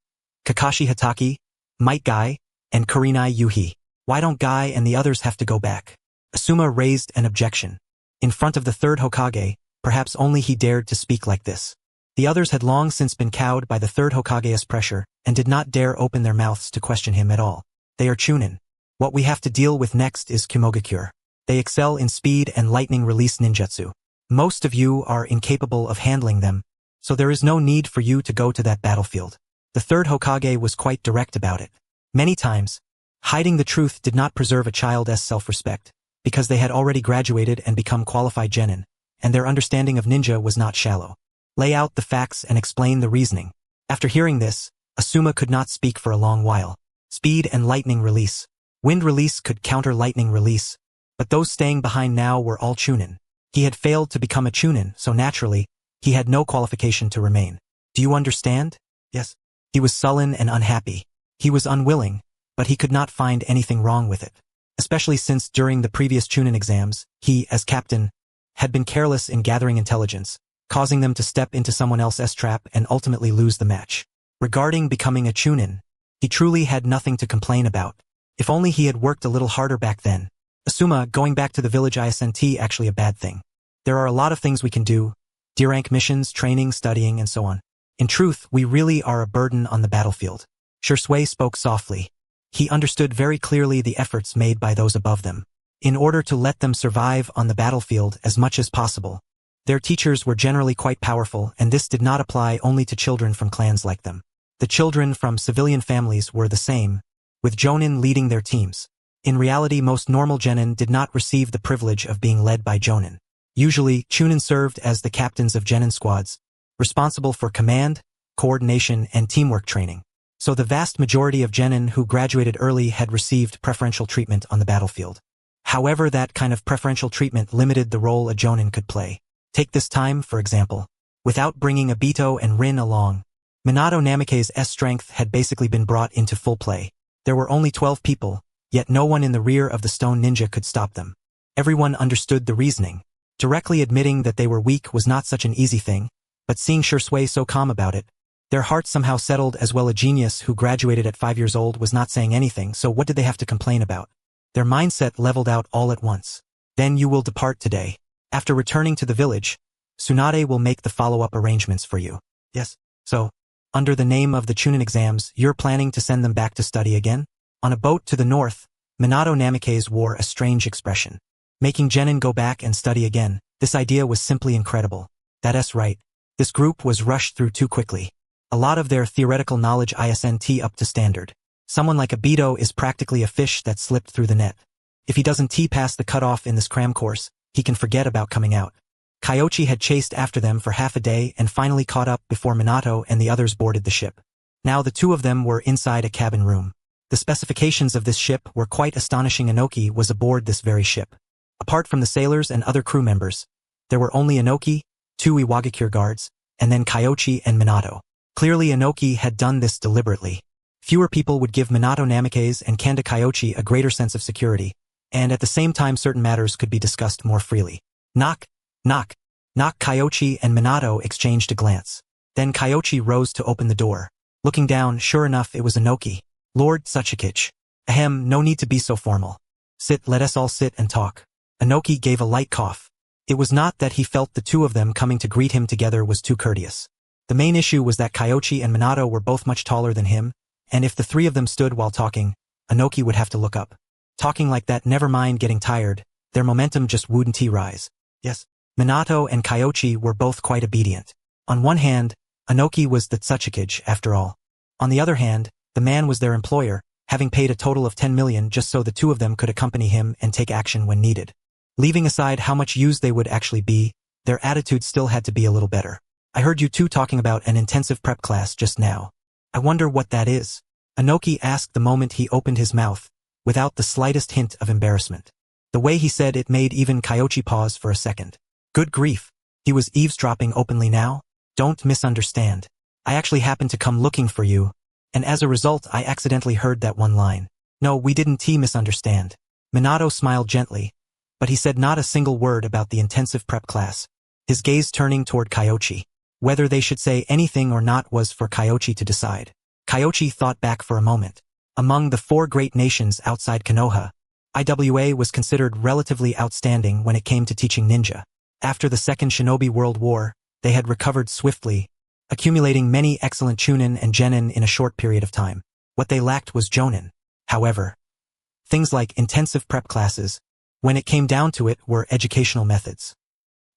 Kakashi Hatake, Might Guy, and Kurenai Yuhi. Why don't Guy and the others have to go back? Asuma raised an objection. In front of the third Hokage, perhaps only he dared to speak like this. The others had long since been cowed by the third Hokage's pressure and did not dare open their mouths to question him at all. They are Chunin. What we have to deal with next is Kimogakure. They excel in speed and lightning release ninjutsu. Most of you are incapable of handling them, so there is no need for you to go to that battlefield. The third Hokage was quite direct about it. Many times, hiding the truth did not preserve a child's self-respect, because they had already graduated and become qualified genin, and their understanding of ninja was not shallow. Lay out the facts and explain the reasoning. After hearing this, Asuma could not speak for a long while. Speed and lightning release. Wind release could counter lightning release, but those staying behind now were all Chunin. He had failed to become a Chunin, so naturally, he had no qualification to remain. Do you understand? Yes. He was sullen and unhappy. He was unwilling, but he could not find anything wrong with it. Especially since during the previous Chunin exams, he, as captain, had been careless in gathering intelligence, causing them to step into someone else's trap and ultimately lose the match. Regarding becoming a Chunin, he truly had nothing to complain about. If only he had worked a little harder back then. Asuma, going back to the village isn't actually a bad thing. There are a lot of things we can do, D-rank missions, training, studying, and so on. In truth, we really are a burden on the battlefield. Shisui spoke softly. He understood very clearly the efforts made by those above them, in order to let them survive on the battlefield as much as possible. Their teachers were generally quite powerful, and this did not apply only to children from clans like them. The children from civilian families were the same, with Jonin leading their teams. In reality, most normal genin did not receive the privilege of being led by Jonin. Usually, Chunin served as the captains of genin squads, responsible for command, coordination, and teamwork training. So the vast majority of genin who graduated early had received preferential treatment on the battlefield. However, that kind of preferential treatment limited the role a Jonin could play. Take this time, for example. Without bringing Obito and Rin along, Minato Namikaze's strength had basically been brought into full play. There were only 12 people, yet no one in the rear of the stone ninja could stop them. Everyone understood the reasoning. Directly admitting that they were weak was not such an easy thing, but seeing Shisui so calm about it, their hearts somehow settled as well. A genius who graduated at 5 years old was not saying anything, so what did they have to complain about? Their mindset leveled out all at once. Then you will depart today. After returning to the village, Tsunade will make the follow-up arrangements for you. Yes. So, under the name of the Chunin exams, you're planning to send them back to study again? On a boat to the north, Minato Namikaze wore a strange expression. Making genin go back and study again, this idea was simply incredible. That's right. This group was rushed through too quickly. A lot of their theoretical knowledge isn't up to standard. Someone like Obito is practically a fish that slipped through the net. If he doesn't pass the cutoff in this cram course, he can forget about coming out. Kyoichi had chased after them for half a day and finally caught up before Minato and the others boarded the ship. Now the two of them were inside a cabin room. The specifications of this ship were quite astonishing. Inoki was aboard this very ship. Apart from the sailors and other crew members, there were only Inoki, 2 Iwagakure guards, and then Kyoichi and Minato. Clearly Inoki had done this deliberately. Fewer people would give Minato Namikaze and Kanda Kyoichi a greater sense of security, and at the same time certain matters could be discussed more freely. Knock, knock, knock. Kyoichi and Minato exchanged a glance. Then Kyoichi rose to open the door. Looking down, sure enough, it was Inoki. Lord Tsuchikage. Ahem, no need to be so formal. Sit, let us all sit and talk. Inoki gave a light cough. It was not that he felt the two of them coming to greet him together was too courteous. The main issue was that Kyoichi and Minato were both much taller than him, and if the three of them stood while talking, Inoki would have to look up. Talking like that, never mind getting tired, their momentum just wouldn't rise. Yes. Minato and Kyoichi were both quite obedient. On one hand, Inoki was the Tsuchikage, after all. On the other hand, the man was their employer, having paid a total of 10 million just so the two of them could accompany him and take action when needed. Leaving aside how much use they would actually be, their attitude still had to be a little better. I heard you two talking about an intensive prep class just now. I wonder what that is. Inoki asked the moment he opened his mouth, without the slightest hint of embarrassment. The way he said it made even Kyoichi pause for a second. Good grief. He was eavesdropping openly now? Don't misunderstand. I actually happened to come looking for you, and as a result I accidentally heard that one line. No, we didn't misunderstand. Minato smiled gently, but he said not a single word about the intensive prep class, his gaze turning toward Kyoichi. Whether they should say anything or not was for Kyoichi to decide. Kyoichi thought back for a moment. Among the 4 great nations outside Konoha, IWA was considered relatively outstanding when it came to teaching ninja. After the Second Shinobi World War, they had recovered swiftly, accumulating many excellent chunin and genin in a short period of time. What they lacked was jonin. However, things like intensive prep classes, when it came down to it, were educational methods.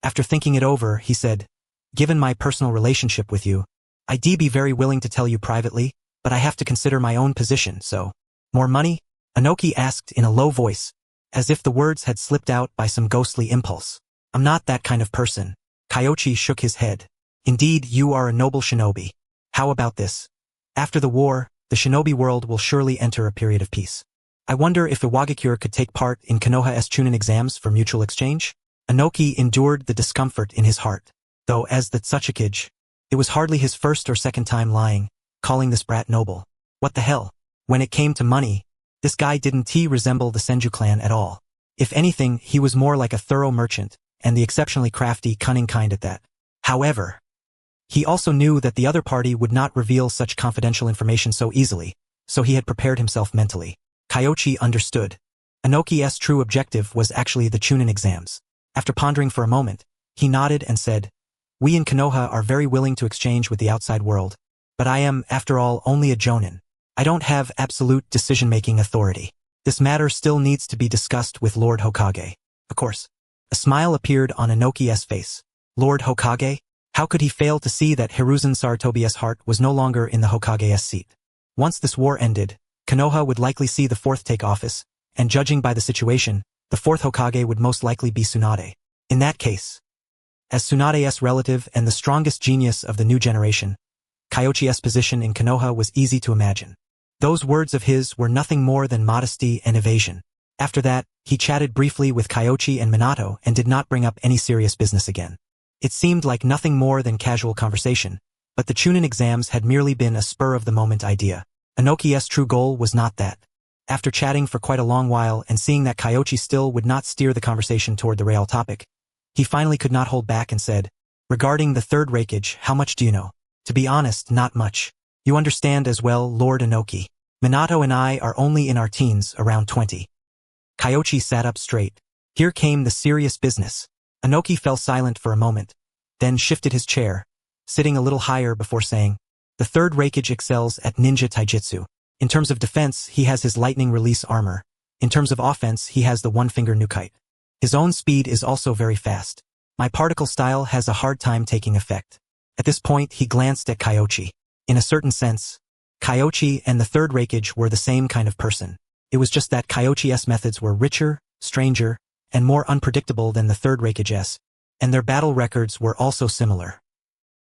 After thinking it over, he said, given my personal relationship with you, I'd be very willing to tell you privately, but I have to consider my own position, so. More money? Inoki asked in a low voice, as if the words had slipped out by some ghostly impulse. I'm not that kind of person. Kyoichi shook his head. Indeed, you are a noble shinobi. How about this? After the war, the shinobi world will surely enter a period of peace. I wonder if Iwagakure could take part in Konoha's chunin exams for mutual exchange? Inoki endured the discomfort in his heart. Though as the Tsuchikage, it was hardly his first or second time lying, calling this brat noble. What the hell? When it came to money, this guy didn't resemble the Senju clan at all. If anything, he was more like a thorough merchant, and the exceptionally crafty, cunning kind at that. However, he also knew that the other party would not reveal such confidential information so easily, so he had prepared himself mentally. Kyoichi understood. Inoki's true objective was actually the chunin exams. After pondering for a moment, he nodded and said, we in Konoha are very willing to exchange with the outside world, but I am, after all, only a jonin. I don't have absolute decision-making authority. This matter still needs to be discussed with Lord Hokage. Of course. A smile appeared on Inoki's face. Lord Hokage? How could he fail to see that Hiruzen Sarutobi's heart was no longer in the Hokage's seat? Once this war ended, Konoha would likely see the 4th take office, and judging by the situation, the 4th Hokage would most likely be Tsunade. In that case, as Tsunade's relative and the strongest genius of the new generation, Kyoichi's position in Konoha was easy to imagine. Those words of his were nothing more than modesty and evasion. After that, he chatted briefly with Kyoichi and Minato and did not bring up any serious business again. It seemed like nothing more than casual conversation, but the chunin exams had merely been a spur-of-the-moment idea. Inoki's true goal was not that. After chatting for quite a long while and seeing that Kyoichi still would not steer the conversation toward the real topic, he finally could not hold back and said, regarding the 3rd Reikage, how much do you know? To be honest, not much. You understand as well, Lord Inoki. Minato and I are only in our teens, around 20. Kyoichi sat up straight. Here came the serious business. Inoki fell silent for a moment, then shifted his chair, sitting a little higher before saying, the 3rd Reikage excels at ninja taijutsu. In terms of defense, he has his lightning release armor. In terms of offense, he has the one-finger nukite. His own speed is also very fast. My particle style has a hard time taking effect. At this point, he glanced at Kyoichi. In a certain sense, Kyoichi and the 3rd Reikage were the same kind of person. It was just that Kyoichi's methods were richer, stranger, and more unpredictable than the 3rd Reikage's, and their battle records were also similar.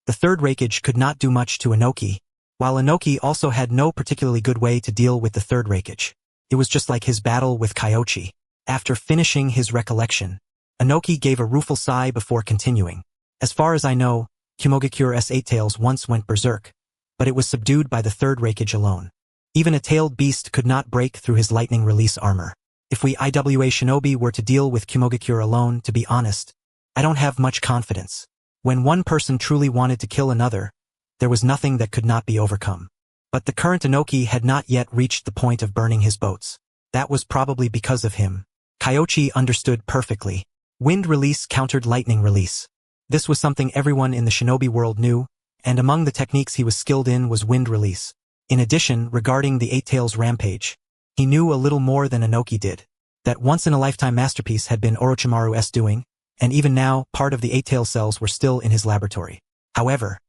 The 3rd Reikage could not do much to Inoki, while Inoki also had no particularly good way to deal with the third Hokage. It was just like his battle with Kyoichi. After finishing his recollection, Inoki gave a rueful sigh before continuing. As far as I know, Kyoichi's eight tails once went berserk, but it was subdued by the third Hokage alone. Even a tailed beast could not break through his lightning release armor. If we Iwa shinobi were to deal with Kyoichi alone, to be honest, I don't have much confidence. When one person truly wanted to kill another, there was nothing that could not be overcome. But the current Inoki had not yet reached the point of burning his boats. That was probably because of him. Kyoichi understood perfectly. Wind release countered lightning release. This was something everyone in the shinobi world knew, and among the techniques he was skilled in was wind release. In addition, regarding the Eight Tails rampage, he knew a little more than Inoki did. That once-in-a-lifetime masterpiece had been Orochimaru's doing, and even now, part of the Eight Tail cells were still in his laboratory. However,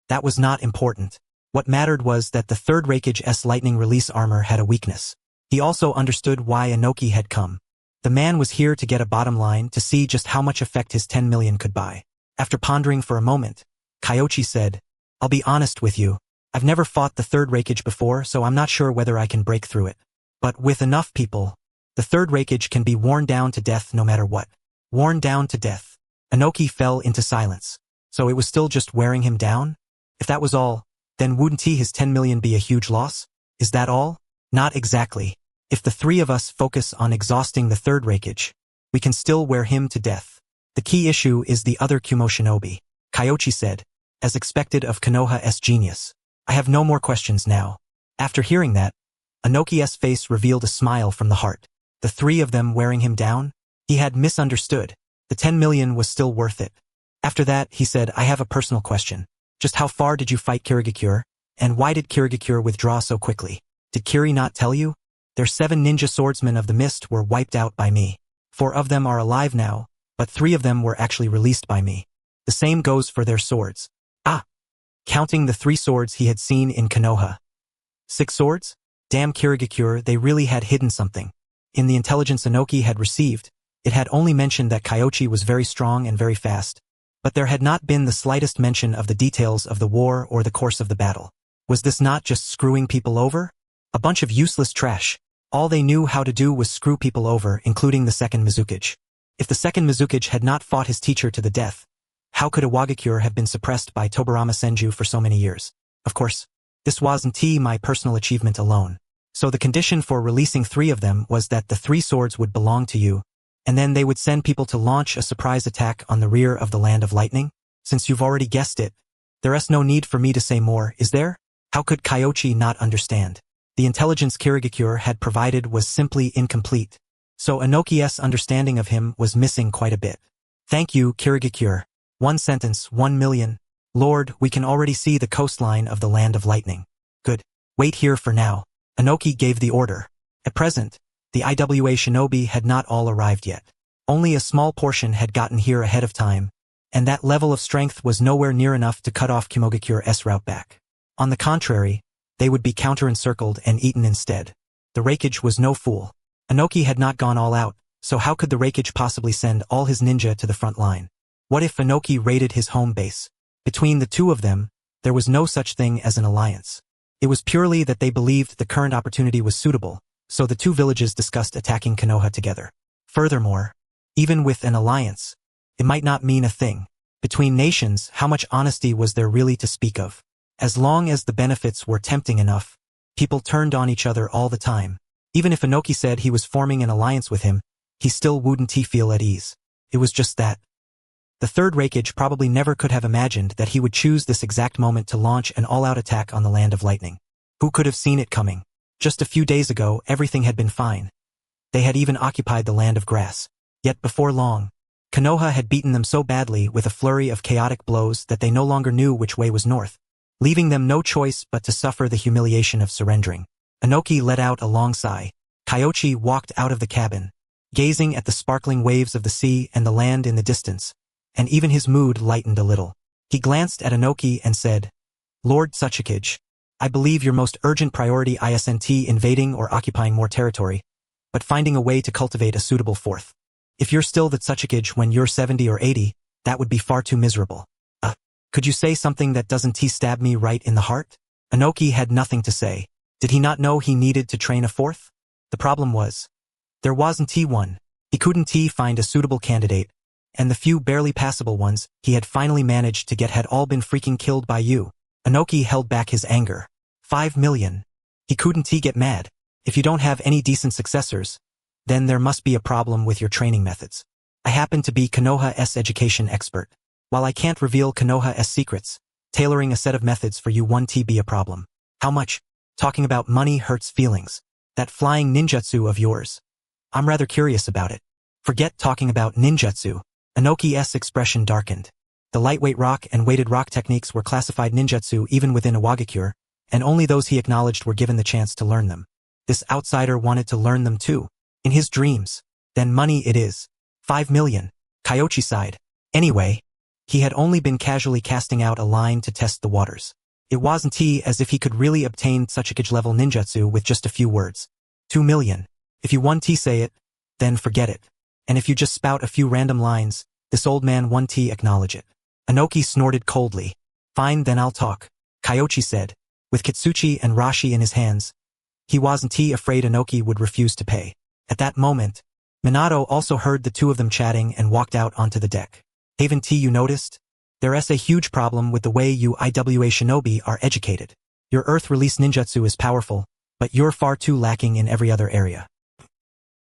that was not important. What mattered was that the third Hokage's lightning release armor had a weakness. He also understood why Inoki had come. The man was here to get a bottom line, to see just how much effect his 10 million could buy. After pondering for a moment, Kyoichi said, "I'll be honest with you. I've never fought the third Hokage before, so I'm not sure whether I can break through it. But with enough people, the third Hokage can be worn down to death no matter what." Worn down to death. Inoki fell into silence. So it was still just wearing him down? If that was all, then wouldn't his 10 million be a huge loss? Is that all? Not exactly. If the three of us focus on exhausting the third Hokage, we can still wear him to death. The key issue is the other Kumo shinobi, Kyoichi said, as expected of Konoha's genius. I have no more questions now. After hearing that, Inoki's face revealed a smile from the heart. The three of them wearing him down? He had misunderstood. The 10 million was still worth it. After that, he said, I have a personal question. Just how far did you fight Kyoichi? And why did Kyoichi withdraw so quickly? Did Kiri not tell you? Their 7 ninja swordsmen of the mist were wiped out by me. 4 of them are alive now, but 3 of them were actually released by me. The same goes for their swords. Counting the 3 swords he had seen in Konoha. 6 swords? Damn Kyoichi, they really had hidden something. In the intelligence Inoki had received, it had only mentioned that Kyoichi was very strong and very fast, but there had not been the slightest mention of the details of the war or the course of the battle. Was this not just screwing people over? A bunch of useless trash. All they knew how to do was screw people over, including the second Mizukage. If the second Mizukage had not fought his teacher to the death, how could Iwagakure have been suppressed by Tobarama Senju for so many years? Of course, this wasn't my personal achievement alone. So the condition for releasing 3 of them was that the 3 swords would belong to you, and then they would send people to launch a surprise attack on the rear of the Land of Lightning? Since you've already guessed it, there's no need for me to say more, is there? How could Kyoichi not understand? The intelligence Kyoichi had provided was simply incomplete, so Inoki's understanding of him was missing quite a bit. Thank you, Kyoichi. 1 sentence, 1 million. Lord, we can already see the coastline of the Land of Lightning. Good. Wait here for now. Inoki gave the order. At present, the Iwa shinobi had not all arrived yet. Only a small portion had gotten here ahead of time, and that level of strength was nowhere near enough to cut off Kyoichi's route back. On the contrary, they would be counter-encircled and eaten instead. The Hokage was no fool. Inoki had not gone all out, so how could the Hokage possibly send all his ninja to the front line? What if Inoki raided his home base? Between the 2 of them, there was no such thing as an alliance. It was purely that they believed the current opportunity was suitable, so the 2 villages discussed attacking Konoha together. Furthermore, even with an alliance, it might not mean a thing. Between nations, how much honesty was there really to speak of? As long as the benefits were tempting enough, people turned on each other all the time. Even if Inoki said he was forming an alliance with him, he still wouldn't feel at ease. It was just that. The third Hokage probably never could have imagined that he would choose this exact moment to launch an all-out attack on the Land of Lightning. Who could have seen it coming? Just a few days ago, everything had been fine. They had even occupied the Land of Grass. Yet before long, Konoha had beaten them so badly with a flurry of chaotic blows that they no longer knew which way was north, leaving them no choice but to suffer the humiliation of surrendering. Inoki let out a long sigh. Kyoichi walked out of the cabin, gazing at the sparkling waves of the sea and the land in the distance, and even his mood lightened a little. He glanced at Inoki and said, Lord Tsuchikage, I believe your most urgent priority isn't invading or occupying more territory, but finding a way to cultivate a suitable fourth. If you're still the Tsuchikage when you're 70 or 80, that would be far too miserable. Could you say something that doesn't stab me right in the heart? Inoki had nothing to say. Did he not know he needed to train a fourth? The problem was, there wasn't one. He couldn't find a suitable candidate, and the few barely passable ones he had finally managed to get had all been freaking killed by you. Inoki held back his anger. 5 million. He couldn't get mad. If you don't have any decent successors, then there must be a problem with your training methods. I happen to be Konoha's education expert. While I can't reveal Konoha's secrets, tailoring a set of methods for you won't be a problem. How much? Talking about money hurts feelings. That flying ninjutsu of yours. I'm rather curious about it. Forget talking about ninjutsu. Inoki's expression darkened. The lightweight rock and weighted rock techniques were classified ninjutsu even within Iwagakure, and only those he acknowledged were given the chance to learn them. This outsider wanted to learn them too. In his dreams. Then money it is. 5 million. Kyoichi sighed. Anyway, he had only been casually casting out a line to test the waters. It wasn't as if he could really obtain such a Hokage-level ninjutsu with just a few words. 2 million. If you won't say it, then forget it. And if you just spout a few random lines, this old man won't acknowledge it. Inoki snorted coldly. Fine, then I'll talk. Kyoichi said. With Kitsuchi and Rashi in his hands, he wasn't afraid Inoki would refuse to pay. At that moment, Minato also heard the two of them chatting and walked out onto the deck. Haven't you noticed? There's a huge problem with the way you Iwa shinobi are educated. Your Earth release ninjutsu is powerful, but you're far too lacking in every other area.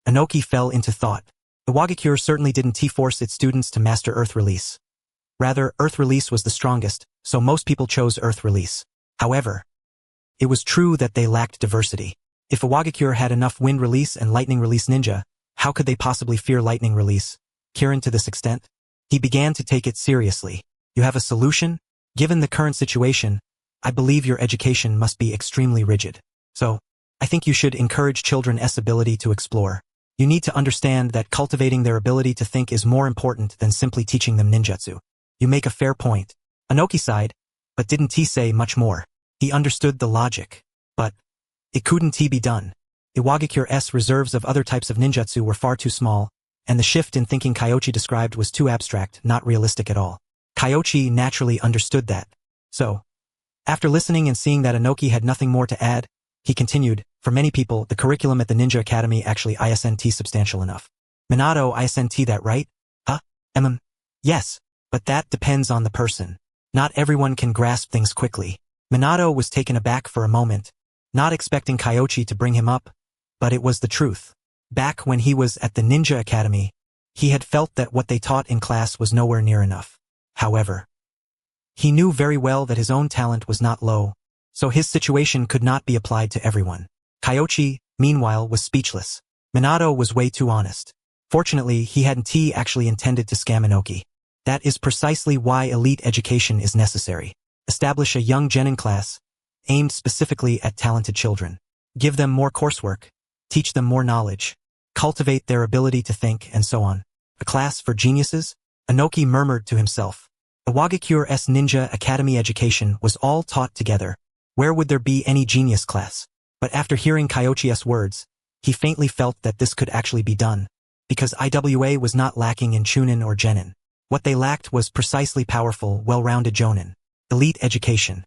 Inoki fell into thought. The Iwagakure certainly didn't force its students to master Earth release. Rather, Earth release was the strongest, so most people chose Earth release. However, it was true that they lacked diversity. If Iwagakure had enough wind release and lightning release ninja, how could they possibly fear lightning release? Kirin to this extent? He began to take it seriously. You have a solution? Given the current situation, I believe your education must be extremely rigid. So, I think you should encourage children's ability to explore. You need to understand that cultivating their ability to think is more important than simply teaching them ninjutsu. You make a fair point. Inoki sighed, but didn't say much more. He understood the logic. But it couldn't be done. Iwagakure's reserves of other types of ninjutsu were far too small, and the shift in thinking Kyoichi described was too abstract, not realistic at all. Kyoichi naturally understood that. So, after listening and seeing that Inoki had nothing more to add, he continued, for many people, the curriculum at the Ninja Academy actually isn't substantial enough. Minato isn't that right? Huh? Yes, but that depends on the person. Not everyone can grasp things quickly. Minato was taken aback for a moment, not expecting Kyoichi to bring him up, but it was the truth. Back when he was at the Ninja Academy, he had felt that what they taught in class was nowhere near enough. However, he knew very well that his own talent was not low, so his situation could not be applied to everyone. Kyoichi, meanwhile, was speechless. Minato was way too honest. Fortunately, he hadn't actually intended to scam Inoki. That is precisely why elite education is necessary. Establish a young genin class, aimed specifically at talented children. Give them more coursework, teach them more knowledge, cultivate their ability to think, and so on. A class for geniuses? Inoki murmured to himself. Iwagakure's Ninja Academy education was all taught together. Where would there be any genius class? But after hearing Kyoichi's words, he faintly felt that this could actually be done, because Iwa was not lacking in chunin or genin. What they lacked was precisely powerful, well-rounded jonin. Elite education.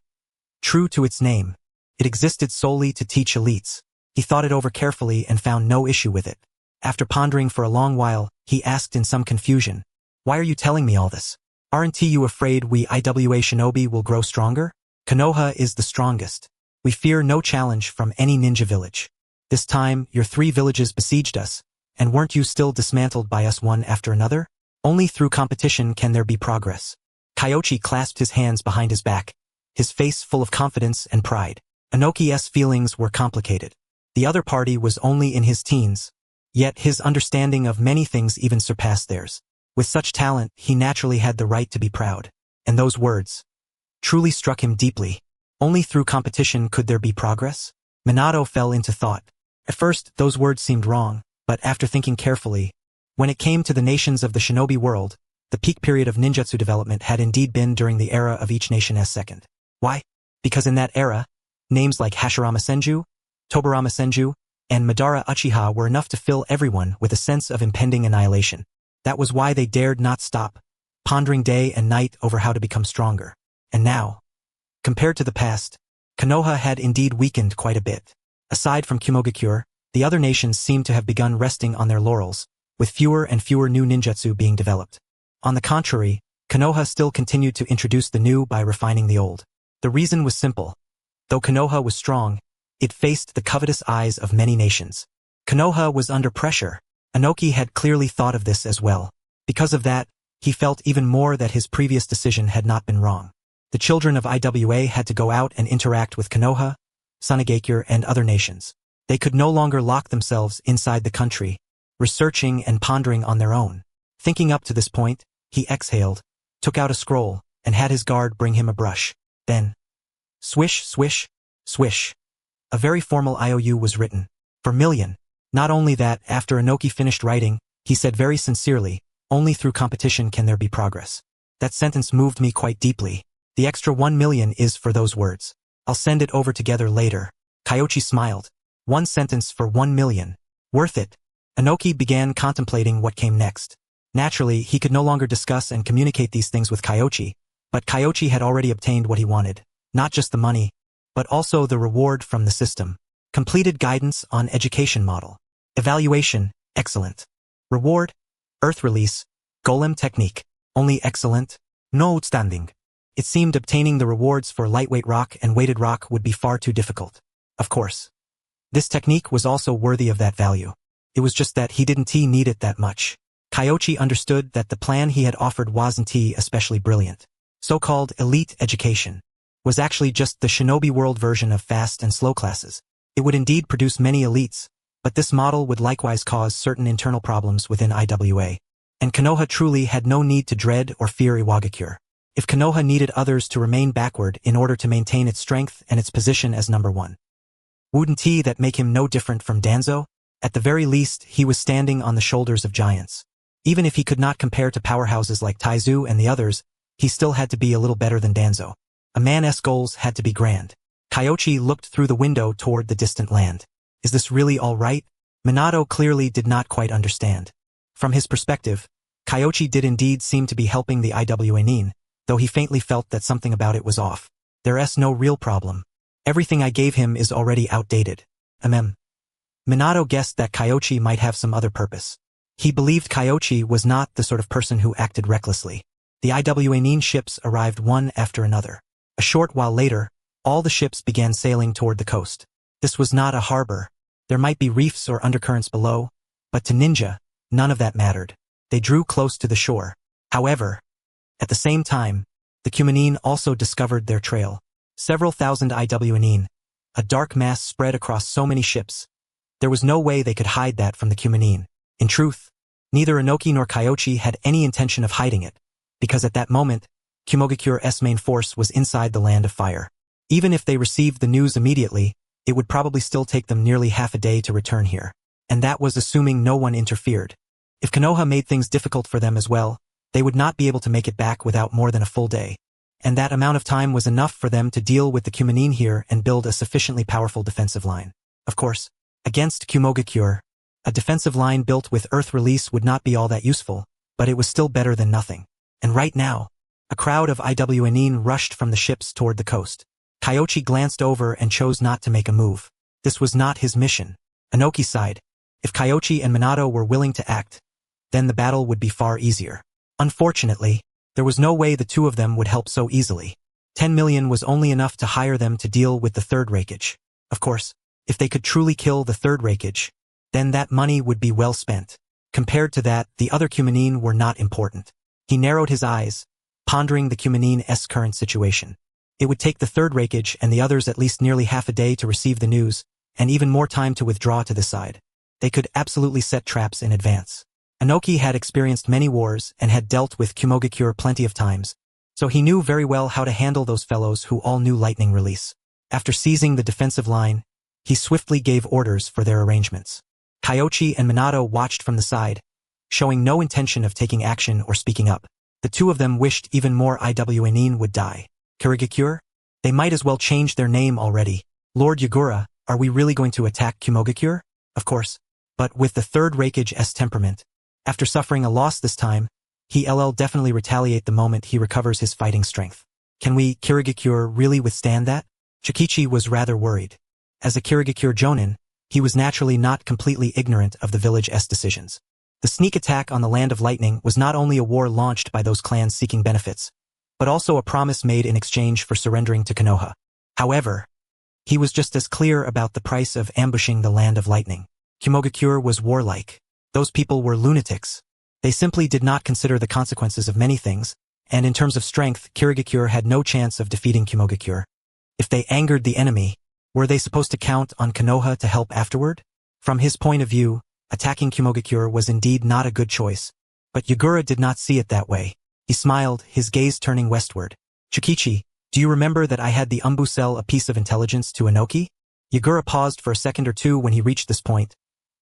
True to its name, it existed solely to teach elites. He thought it over carefully and found no issue with it. After pondering for a long while, he asked in some confusion, "Why are you telling me all this? Aren't you afraid we Iwa shinobi will grow stronger? Konoha is the strongest. We fear no challenge from any ninja village. This time, your 3 villages besieged us, and weren't you still dismantled by us one after another? Only through competition can there be progress." Kyoichi clasped his hands behind his back, his face full of confidence and pride. Inoki's feelings were complicated. The other party was only in his teens, yet his understanding of many things even surpassed theirs. With such talent, he naturally had the right to be proud. And those words truly struck him deeply. Only through competition could there be progress? Minato fell into thought. At first, those words seemed wrong, but after thinking carefully, when it came to the nations of the shinobi world, the peak period of ninjutsu development had indeed been during the era of each nation's second. Why? Because in that era, names like Hashirama Senju, Tobarama Senju, and Madara Uchiha were enough to fill everyone with a sense of impending annihilation. That was why they dared not stop, pondering day and night over how to become stronger. And now, compared to the past, Konoha had indeed weakened quite a bit. Aside from Kumogakure, the other nations seemed to have begun resting on their laurels, with fewer and fewer new ninjutsu being developed. On the contrary, Konoha still continued to introduce the new by refining the old. The reason was simple. Though Konoha was strong, it faced the covetous eyes of many nations. Konoha was under pressure. Inoki had clearly thought of this as well. Because of that, he felt even more that his previous decision had not been wrong. The children of IWA had to go out and interact with Konoha, Sunigakure, and other nations. They could no longer lock themselves inside the country, researching and pondering on their own. Thinking up to this point, he exhaled, took out a scroll, and had his guard bring him a brush. Then, swish, swish, swish. A very formal IOU was written. For million. Not only that, after Inoki finished writing, he said very sincerely, only through competition can there be progress. That sentence moved me quite deeply. The extra 1 million is for those words. I'll send it over together later. Kyoichi smiled. 1 sentence for 1 million. Worth it. Inoki began contemplating what came next. Naturally, he could no longer discuss and communicate these things with Kyoichi, but Kyoichi had already obtained what he wanted. Not just the money, but also the reward from the system. Completed guidance on education model. Evaluation, excellent. Reward, earth release, golem technique. Only excellent, no outstanding. It seemed obtaining the rewards for lightweight rock and weighted rock would be far too difficult. Of course. This technique was also worthy of that value. It was just that he didn't need it that much. Kyoichi understood that the plan he had offered wasn't especially brilliant. So-called elite education was actually just the shinobi world version of fast and slow classes. It would indeed produce many elites, but this model would likewise cause certain internal problems within IWA. And Konoha truly had no need to dread or fear Iwagakure. If Konoha needed others to remain backward in order to maintain its strength and its position as number 1. Wouldn't that make him no different from Danzo? At the very least, he was standing on the shoulders of giants. Even if he could not compare to powerhouses like Taizu and the others, he still had to be a little better than Danzo. A man's goals had to be grand. Kyoichi looked through the window toward the distant land. Is this really all right? Minato clearly did not quite understand. From his perspective, Kyoichi did indeed seem to be helping the IWA Nin, though he faintly felt that something about it was off. There's no real problem. Everything I gave him is already outdated. Minato guessed that Kyoichi might have some other purpose. He believed Kyoichi was not the sort of person who acted recklessly. The IWA Nin ships arrived one after another. A short while later, all the ships began sailing toward the coast. This was not a harbor. There might be reefs or undercurrents below, but to ninja, none of that mattered. They drew close to the shore. However, at the same time, the Kumanin also discovered their trail. Several thousand IWA Nin, a dark mass spread across so many ships. There was no way they could hide that from the Kumanin. In truth, neither Inoki nor Kyoichi had any intention of hiding it, because at that moment, Kumogakure's main force was inside the land of fire. Even if they received the news immediately, it would probably still take them nearly half a day to return here. And that was assuming no one interfered. If Konoha made things difficult for them as well, they would not be able to make it back without more than a full day. And that amount of time was enough for them to deal with the Kumanin here and build a sufficiently powerful defensive line. Of course, against Kumogakure, a defensive line built with earth release would not be all that useful, but it was still better than nothing. And right now, a crowd of IWA Nin rushed from the ships toward the coast. Kyoichi glanced over and chose not to make a move. This was not his mission. Inoki sighed. If Kyoichi and Minato were willing to act, then the battle would be far easier. Unfortunately, there was no way the two of them would help so easily. 10 million was only enough to hire them to deal with the third Hokage. Of course, if they could truly kill the third Hokage, then that money would be well spent. Compared to that, the other Kumanin were not important. He narrowed his eyes, pondering the Kumanin's current situation. It would take the third Hokage and the others at least nearly half a day to receive the news, and even more time to withdraw to the side. They could absolutely set traps in advance. Inoki had experienced many wars and had dealt with Kumogakure plenty of times, so he knew very well how to handle those fellows who all knew lightning release. After seizing the defensive line, he swiftly gave orders for their arrangements. Kyoichi and Minato watched from the side, showing no intention of taking action or speaking up. The two of them wished even more IWA Nin would die. Kurigakure? They might as well change their name already. Lord Yagura, are we really going to attack Kumogakure? Of course. But with the third Hokage's temperament, after suffering a loss this time, he'll definitely retaliate the moment he recovers his fighting strength. Can we, Kurigakure, really withstand that? Chokichi was rather worried. As a Kirigakure Jonin, he was naturally not completely ignorant of the village's decisions. The sneak attack on the Land of Lightning was not only a war launched by those clans seeking benefits, but also a promise made in exchange for surrendering to Konoha. However, he was just as clear about the price of ambushing the Land of Lightning. Kimogakure was warlike. Those people were lunatics. They simply did not consider the consequences of many things, and in terms of strength, Kirigakure had no chance of defeating Kimogakure. If they angered the enemy, were they supposed to count on Konoha to help afterward? From his point of view, attacking Kimogakure was indeed not a good choice. But Yagura did not see it that way. He smiled, his gaze turning westward. Chokichi, do you remember that I had the Umbu sell a piece of intelligence to Inoki? Yagura paused for a second or two when he reached this point,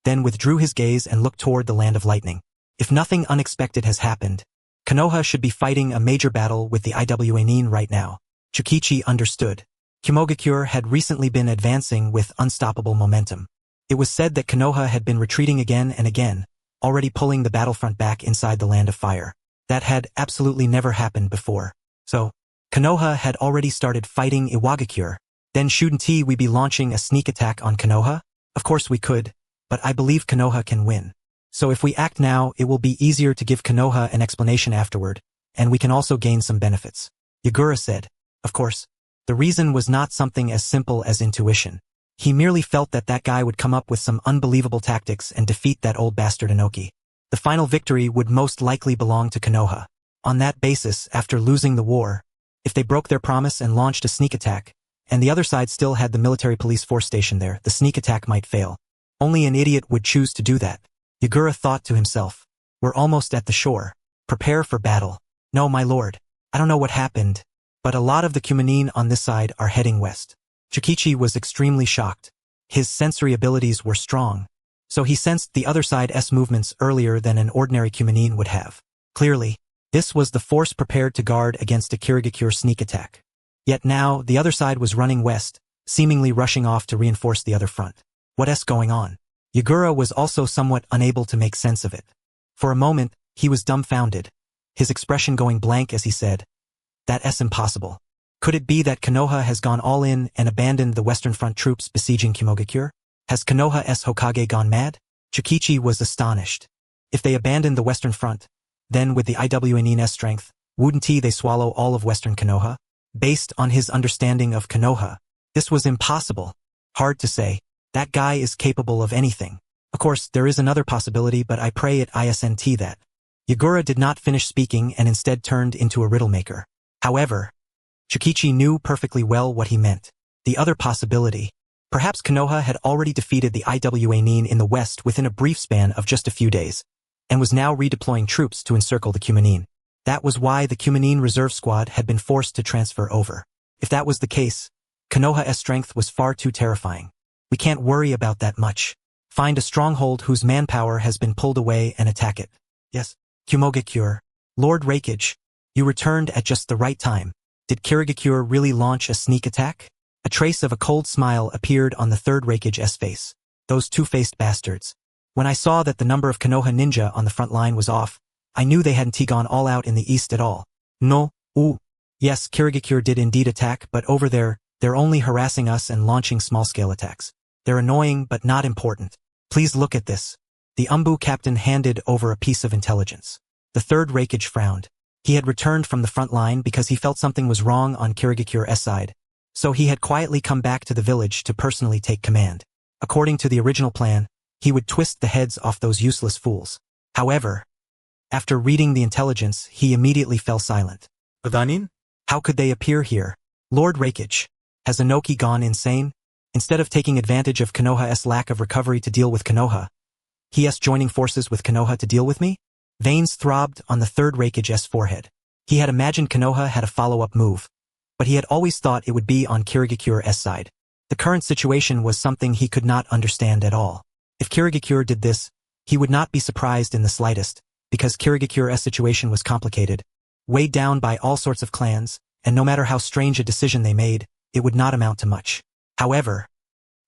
then withdrew his gaze and looked toward the Land of Lightning. If nothing unexpected has happened, Konoha should be fighting a major battle with the Iwa Nin right now. Chokichi understood. Kimogakure had recently been advancing with unstoppable momentum. It was said that Konoha had been retreating again and again, already pulling the battlefront back inside the Land of Fire. That had absolutely never happened before. So, Konoha had already started fighting Iwagakure. Then shouldn't we be launching a sneak attack on Konoha? Of course we could, but I believe Konoha can win. So if we act now, it will be easier to give Konoha an explanation afterward, and we can also gain some benefits. Yagura said. Of course, the reason was not something as simple as intuition. He merely felt that that guy would come up with some unbelievable tactics and defeat that old bastard Inoki. The final victory would most likely belong to Konoha. On that basis, after losing the war, if they broke their promise and launched a sneak attack, and the other side still had the military police force stationed there, the sneak attack might fail. Only an idiot would choose to do that. Yagura thought to himself. We're almost at the shore. Prepare for battle. No, my lord. I don't know what happened, but a lot of the Kumanin on this side are heading west. Chokichi was extremely shocked. His sensory abilities were strong, so he sensed the other side's movements earlier than an ordinary Kumanin would have. Clearly, this was the force prepared to guard against a Kirigakure sneak attack. Yet now, the other side was running west, seemingly rushing off to reinforce the other front. What's going on? Yagura was also somewhat unable to make sense of it. For a moment, he was dumbfounded, his expression going blank as he said, That's impossible. Could it be that Konoha has gone all in and abandoned the Western Front troops besieging Kimogakure? Has Konoha's Hokage gone mad? Chokichi was astonished. If they abandoned the Western Front, then with the Iwa Nin's strength, wouldn't they swallow all of Western Konoha? Based on his understanding of Konoha, this was impossible. Hard to say. That guy is capable of anything. Of course, there is another possibility, but I pray it isn't that. Yagura did not finish speaking and instead turned into a riddle maker. However, Chokichi knew perfectly well what he meant. The other possibility. Perhaps Konoha had already defeated the Iwa Nin in the west within a brief span of just a few days, and was now redeploying troops to encircle the Kumanin. That was why the Kumanin reserve squad had been forced to transfer over. If that was the case, Konoha's strength was far too terrifying. We can't worry about that much. Find a stronghold whose manpower has been pulled away and attack it. Yes, Kimogakure. Lord Hokage, you returned at just the right time. Did Kirigakure really launch a sneak attack? A trace of a cold smile appeared on the third Hokage's face. Those two-faced bastards. When I saw that the number of Konoha ninja on the front line was off, I knew they hadn't gone all out in the east at all. No, yes, Kirigakure did indeed attack, but over there, they're only harassing us and launching small-scale attacks. They're annoying but not important. Please look at this. The Umbu captain handed over a piece of intelligence. The third Hokage frowned. He had returned from the front line because he felt something was wrong on Kirigakure's side, so he had quietly come back to the village to personally take command. According to the original plan, he would twist the heads off those useless fools. However, after reading the intelligence, he immediately fell silent. Danin? How could they appear here? Lord Hokage, has Inoki gone insane? Instead of taking advantage of Konoha's lack of recovery to deal with Konoha, he's joining forces with Konoha to deal with me? Veins throbbed on the third Hokage's forehead. He had imagined Konoha had a follow-up move, but he had always thought it would be on Kirigakure's side. The current situation was something he could not understand at all. If Kirigakure did this, he would not be surprised in the slightest, because Kirigakure's situation was complicated, weighed down by all sorts of clans, and no matter how strange a decision they made, it would not amount to much. However,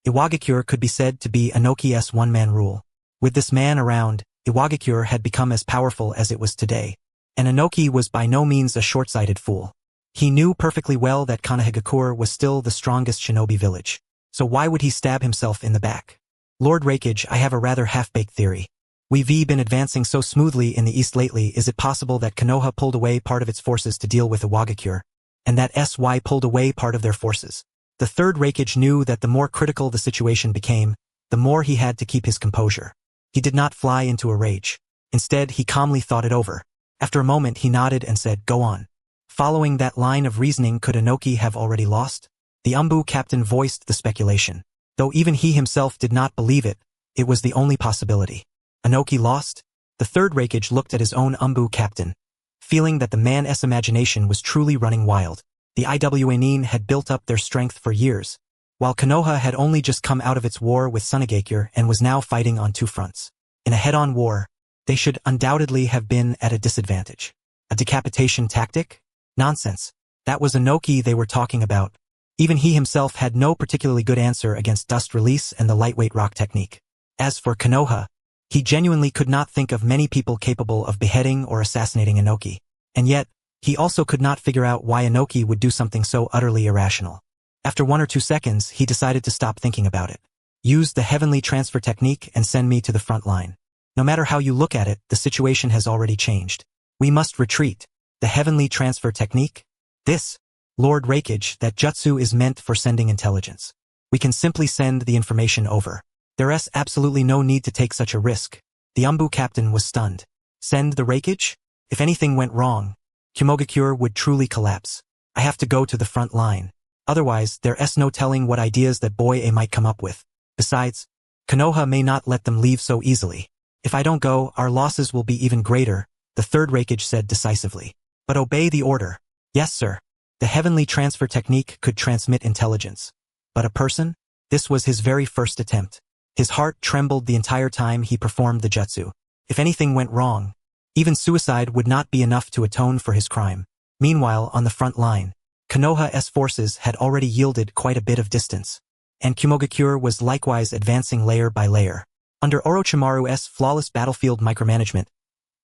Iwagakure could be said to be Inoki's one-man rule. With this man around, Iwagakure had become as powerful as it was today, and Inoki was by no means a short-sighted fool. He knew perfectly well that Konoha was still the strongest shinobi village. So why would he stab himself in the back? Lord Raikage, I have a rather half-baked theory. We've been advancing so smoothly in the east lately. Is it possible that Konoha pulled away part of its forces to deal with the Wagakure, and that SY pulled away part of their forces? The third Raikage knew that the more critical the situation became, the more he had to keep his composure. He did not fly into a rage. Instead, he calmly thought it over. After a moment, he nodded and said, "Go on." Following that line of reasoning, could Inoki have already lost? The Umbu captain voiced the speculation. Though even he himself did not believe it, it was the only possibility. Inoki lost? The third Raikage looked at his own Umbu captain, feeling that the man's imagination was truly running wild. The Iwanin had built up their strength for years, while Konoha had only just come out of its war with Sunagakure and was now fighting on two fronts. In a head-on war, they should undoubtedly have been at a disadvantage. A decapitation tactic? Nonsense. That was Inoki they were talking about. Even he himself had no particularly good answer against dust release and the lightweight rock technique. As for Konoha, he genuinely could not think of many people capable of beheading or assassinating Inoki. And yet, he also could not figure out why Inoki would do something so utterly irrational. After 1 or 2 seconds, he decided to stop thinking about it. Use the heavenly transfer technique and send me to the front line. No matter how you look at it, the situation has already changed. We must retreat. The heavenly transfer technique? This, Lord Raikage, that jutsu is meant for sending intelligence. We can simply send the information over. There's absolutely no need to take such a risk. The Umbu captain was stunned. Send the Raikage? If anything went wrong, Kumogakure would truly collapse. I have to go to the front line. Otherwise, there's no telling what ideas that boy A might come up with. Besides, Konoha may not let them leave so easily. If I don't go, our losses will be even greater, the third Raikage said decisively. But obey the order. Yes, sir. The heavenly transfer technique could transmit intelligence. But a person? This was his very first attempt. His heart trembled the entire time he performed the jutsu. If anything went wrong, even suicide would not be enough to atone for his crime. Meanwhile, on the front line, Konoha's forces had already yielded quite a bit of distance, and Kumogakure was likewise advancing layer by layer. Under Orochimaru's flawless battlefield micromanagement,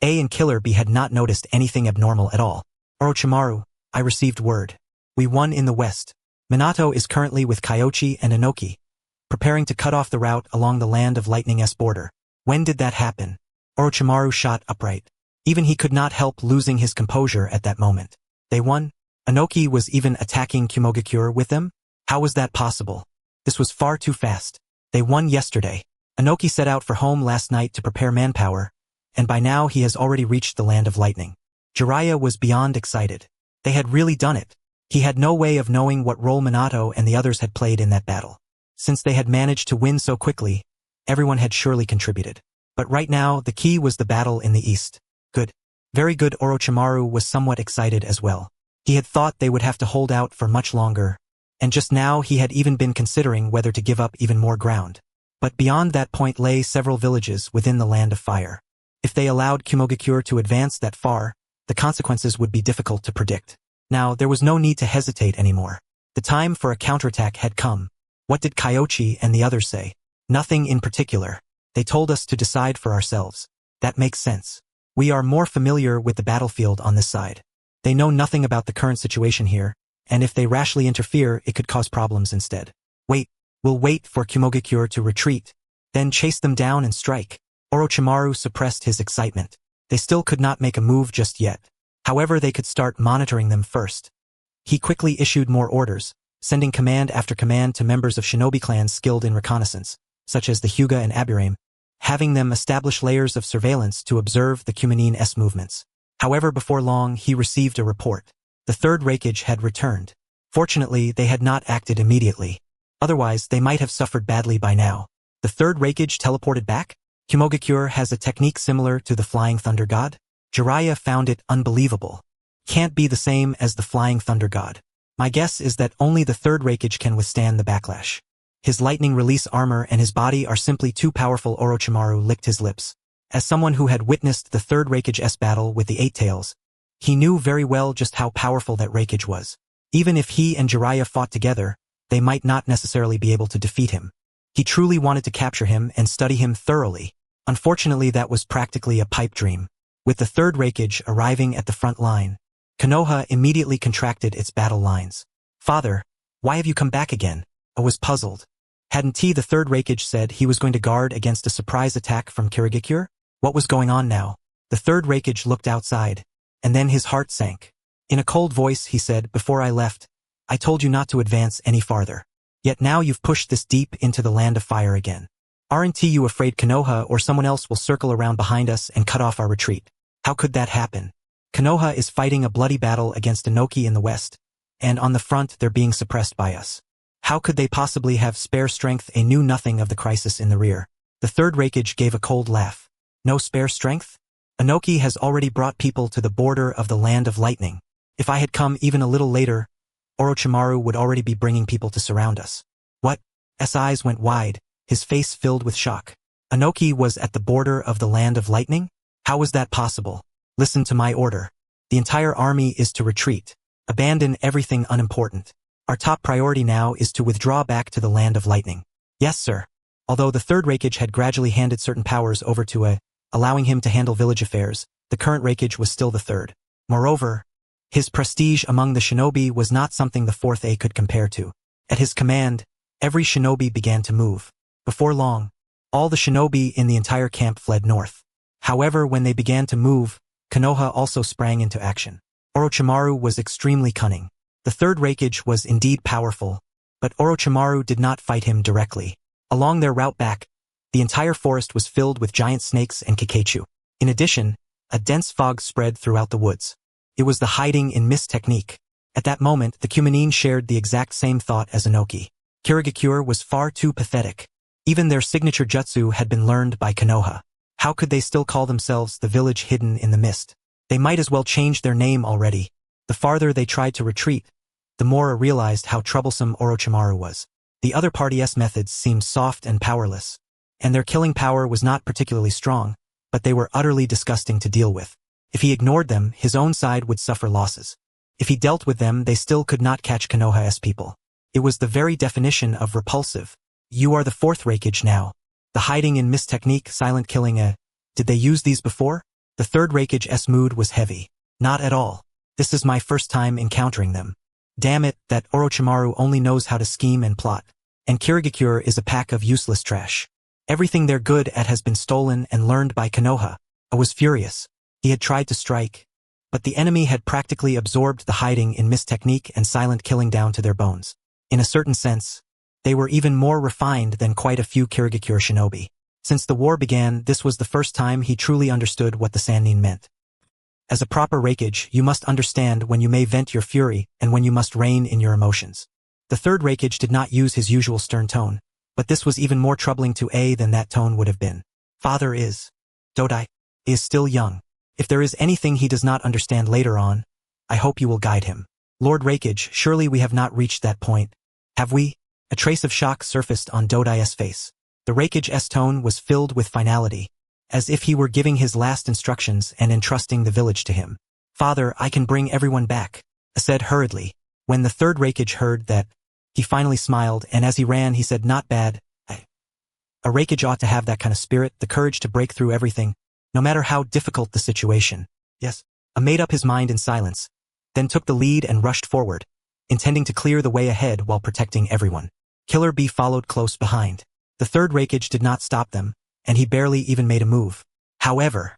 A and Killer B had not noticed anything abnormal at all. Orochimaru, I received word. We won in the west. Minato is currently with Kyoichi and Inoki, preparing to cut off the route along the Land of Lightning's border. When did that happen? Orochimaru shot upright. Even he could not help losing his composure at that moment. They won? Inoki was even attacking Kumogakure with them? How was that possible? This was far too fast. They won yesterday. Inoki set out for home last night to prepare manpower, and by now he has already reached the Land of Lightning. Jiraiya was beyond excited. They had really done it. He had no way of knowing what role Minato and the others had played in that battle. Since they had managed to win so quickly, everyone had surely contributed. But right now, the key was the battle in the east. Good. Very good. Orochimaru was somewhat excited as well. He had thought they would have to hold out for much longer, and just now he had even been considering whether to give up even more ground. But beyond that point lay several villages within the Land of Fire. If they allowed Kumogakure to advance that far, the consequences would be difficult to predict. Now, there was no need to hesitate anymore. The time for a counterattack had come. What did Kyoichi and the others say? Nothing in particular. They told us to decide for ourselves. That makes sense. We are more familiar with the battlefield on this side. They know nothing about the current situation here, and if they rashly interfere, it could cause problems instead. Wait, we'll wait for Kumogakure to retreat, then chase them down and strike. Orochimaru suppressed his excitement. They still could not make a move just yet. However, they could start monitoring them first. He quickly issued more orders, sending command after command to members of shinobi clans skilled in reconnaissance, such as the Hyuga and Aburame, having them establish layers of surveillance to observe the Kumanin's movements. However, before long, he received a report. The third Raikage had returned. Fortunately, they had not acted immediately. Otherwise, they might have suffered badly by now. The third Raikage teleported back? Kumogakure has a technique similar to the Flying Thunder God? Jiraiya found it unbelievable. Can't be the same as the Flying Thunder God. My guess is that only the third Raikage can withstand the backlash. His lightning release armor and his body are simply too powerful. Orochimaru licked his lips. As someone who had witnessed the third Raikage's battle with the Eight Tails, he knew very well just how powerful that Raikage was. Even if he and Jiraiya fought together, they might not necessarily be able to defeat him. He truly wanted to capture him and study him thoroughly. Unfortunately, that was practically a pipe dream. With the third Raikage arriving at the front line, Konoha immediately contracted its battle lines. Father, why have you come back again? I was puzzled. Hadn't the third Raikage said he was going to guard against a surprise attack from Kirigakure? What was going on now? The third Raikage looked outside, and then his heart sank. In a cold voice he said, before I left, I told you not to advance any farther. Yet now you've pushed this deep into the land of fire again. Aren't you afraid Konoha or someone else will circle around behind us and cut off our retreat? How could that happen? Konoha is fighting a bloody battle against Inoki in the west, and on the front they're being suppressed by us. How could they possibly have spare strength? They knew nothing of the crisis in the rear. The third Raikage gave a cold laugh. No spare strength? Inoki has already brought people to the border of the land of lightning. If I had come even a little later, Orochimaru would already be bringing people to surround us. What? S eyes went wide, his face filled with shock. Inoki was at the border of the land of lightning? How was that possible? Listen to my order. The entire army is to retreat. Abandon everything unimportant. Our top priority now is to withdraw back to the land of lightning. Yes, sir. Although the third Raikage had gradually handed certain powers over to allowing him to handle village affairs, the current Raikage was still the third. Moreover, his prestige among the shinobi was not something the fourth A could compare to. At his command, every shinobi began to move. Before long, all the shinobi in the entire camp fled north. However, when they began to move, Konoha also sprang into action. Orochimaru was extremely cunning. The third Raikage was indeed powerful, but Orochimaru did not fight him directly. Along their route back, the entire forest was filled with giant snakes and Kakashi. In addition, a dense fog spread throughout the woods. It was the hiding in mist technique. At that moment, the Kumanin shared the exact same thought as Inoki. Kirigakure was far too pathetic. Even their signature jutsu had been learned by Konoha. How could they still call themselves the village hidden in the mist? They might as well change their name already. The farther they tried to retreat, the more I realized how troublesome Orochimaru was. The other party's methods seemed soft and powerless, and their killing power was not particularly strong, but they were utterly disgusting to deal with. If he ignored them, his own side would suffer losses. If he dealt with them, they still could not catch Konoha's people. It was the very definition of repulsive. You are the fourth Raikage now. The hiding in mist technique, silent killing did they use these before? The third Raikage's mood was heavy. Not at all. This is my first time encountering them. Damn it, that Orochimaru only knows how to scheme and plot. And Kirigakure is a pack of useless trash. Everything they're good at has been stolen and learned by Konoha. I was furious. He had tried to strike, but the enemy had practically absorbed the hiding in mist technique and silent killing down to their bones. In a certain sense, they were even more refined than quite a few Kirigakure shinobi. Since the war began, this was the first time he truly understood what the Sannin meant. As a proper Raikage, you must understand when you may vent your fury and when you must rein in your emotions. The third Raikage did not use his usual stern tone, but this was even more troubling to A than that tone would have been. Father Dodai is still young. If there is anything he does not understand later on, I hope you will guide him. Lord Raikage, surely we have not reached that point, have we? A trace of shock surfaced on Dodai's face. The Raikage's tone was filled with finality, as if he were giving his last instructions and entrusting the village to him. Father, I can bring everyone back, said hurriedly. When the third Raikage heard that, he finally smiled, and as he ran he said, not bad. A Raikage ought to have that kind of spirit, the courage to break through everything, no matter how difficult the situation. Yes. I made up his mind in silence, then took the lead and rushed forward, intending to clear the way ahead while protecting everyone. Killer B followed close behind. The third Raikage did not stop them, and he barely even made a move. However,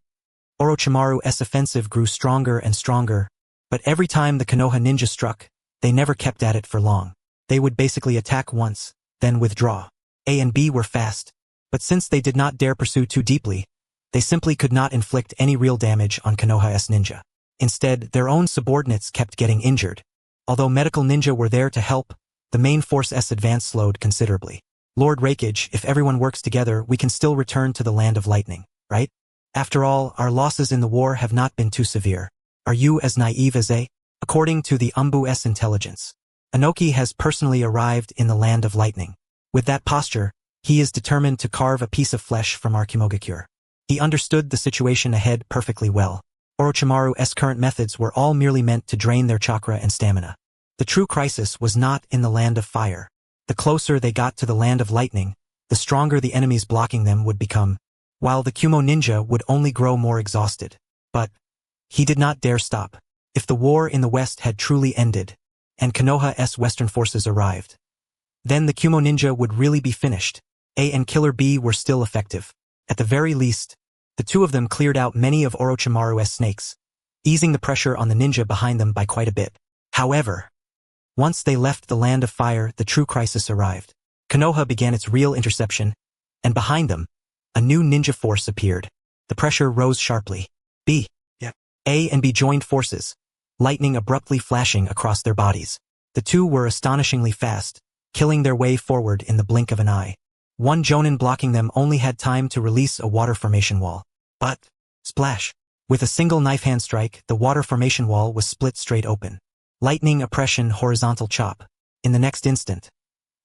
Orochimaru's offensive grew stronger and stronger, but every time the Konoha ninja struck, they never kept at it for long. They would basically attack once, then withdraw. A and B were fast, but since they did not dare pursue too deeply, they simply could not inflict any real damage on Konoha's ninja. Instead, their own subordinates kept getting injured. Although medical ninja were there to help, the main force's advance slowed considerably. Lord Raikage, if everyone works together, we can still return to the land of lightning, right? After all, our losses in the war have not been too severe. Are you as naive as A? According to the Umbu's intelligence, Inoki has personally arrived in the land of lightning. With that posture, he is determined to carve a piece of flesh from our Kimogakure. He understood the situation ahead perfectly well. Orochimaru's current methods were all merely meant to drain their chakra and stamina. The true crisis was not in the land of fire. The closer they got to the land of lightning, the stronger the enemies blocking them would become, while the Kumo ninja would only grow more exhausted. But he did not dare stop. If the war in the West had truly ended, and Konoha's Western forces arrived, then the Kumo ninja would really be finished. A and Killer B were still effective. At the very least, the two of them cleared out many of Orochimaru's snakes, easing the pressure on the ninja behind them by quite a bit. However, once they left the land of fire, the true crisis arrived. Konoha began its real interception, and behind them, a new ninja force appeared. The pressure rose sharply. A and B joined forces, lightning abruptly flashing across their bodies. The two were astonishingly fast, killing their way forward in the blink of an eye. One Jonin blocking them only had time to release a water formation wall. But, splash! With a single knife hand strike, the water formation wall was split straight open. Lightning oppression horizontal chop. In the next instant,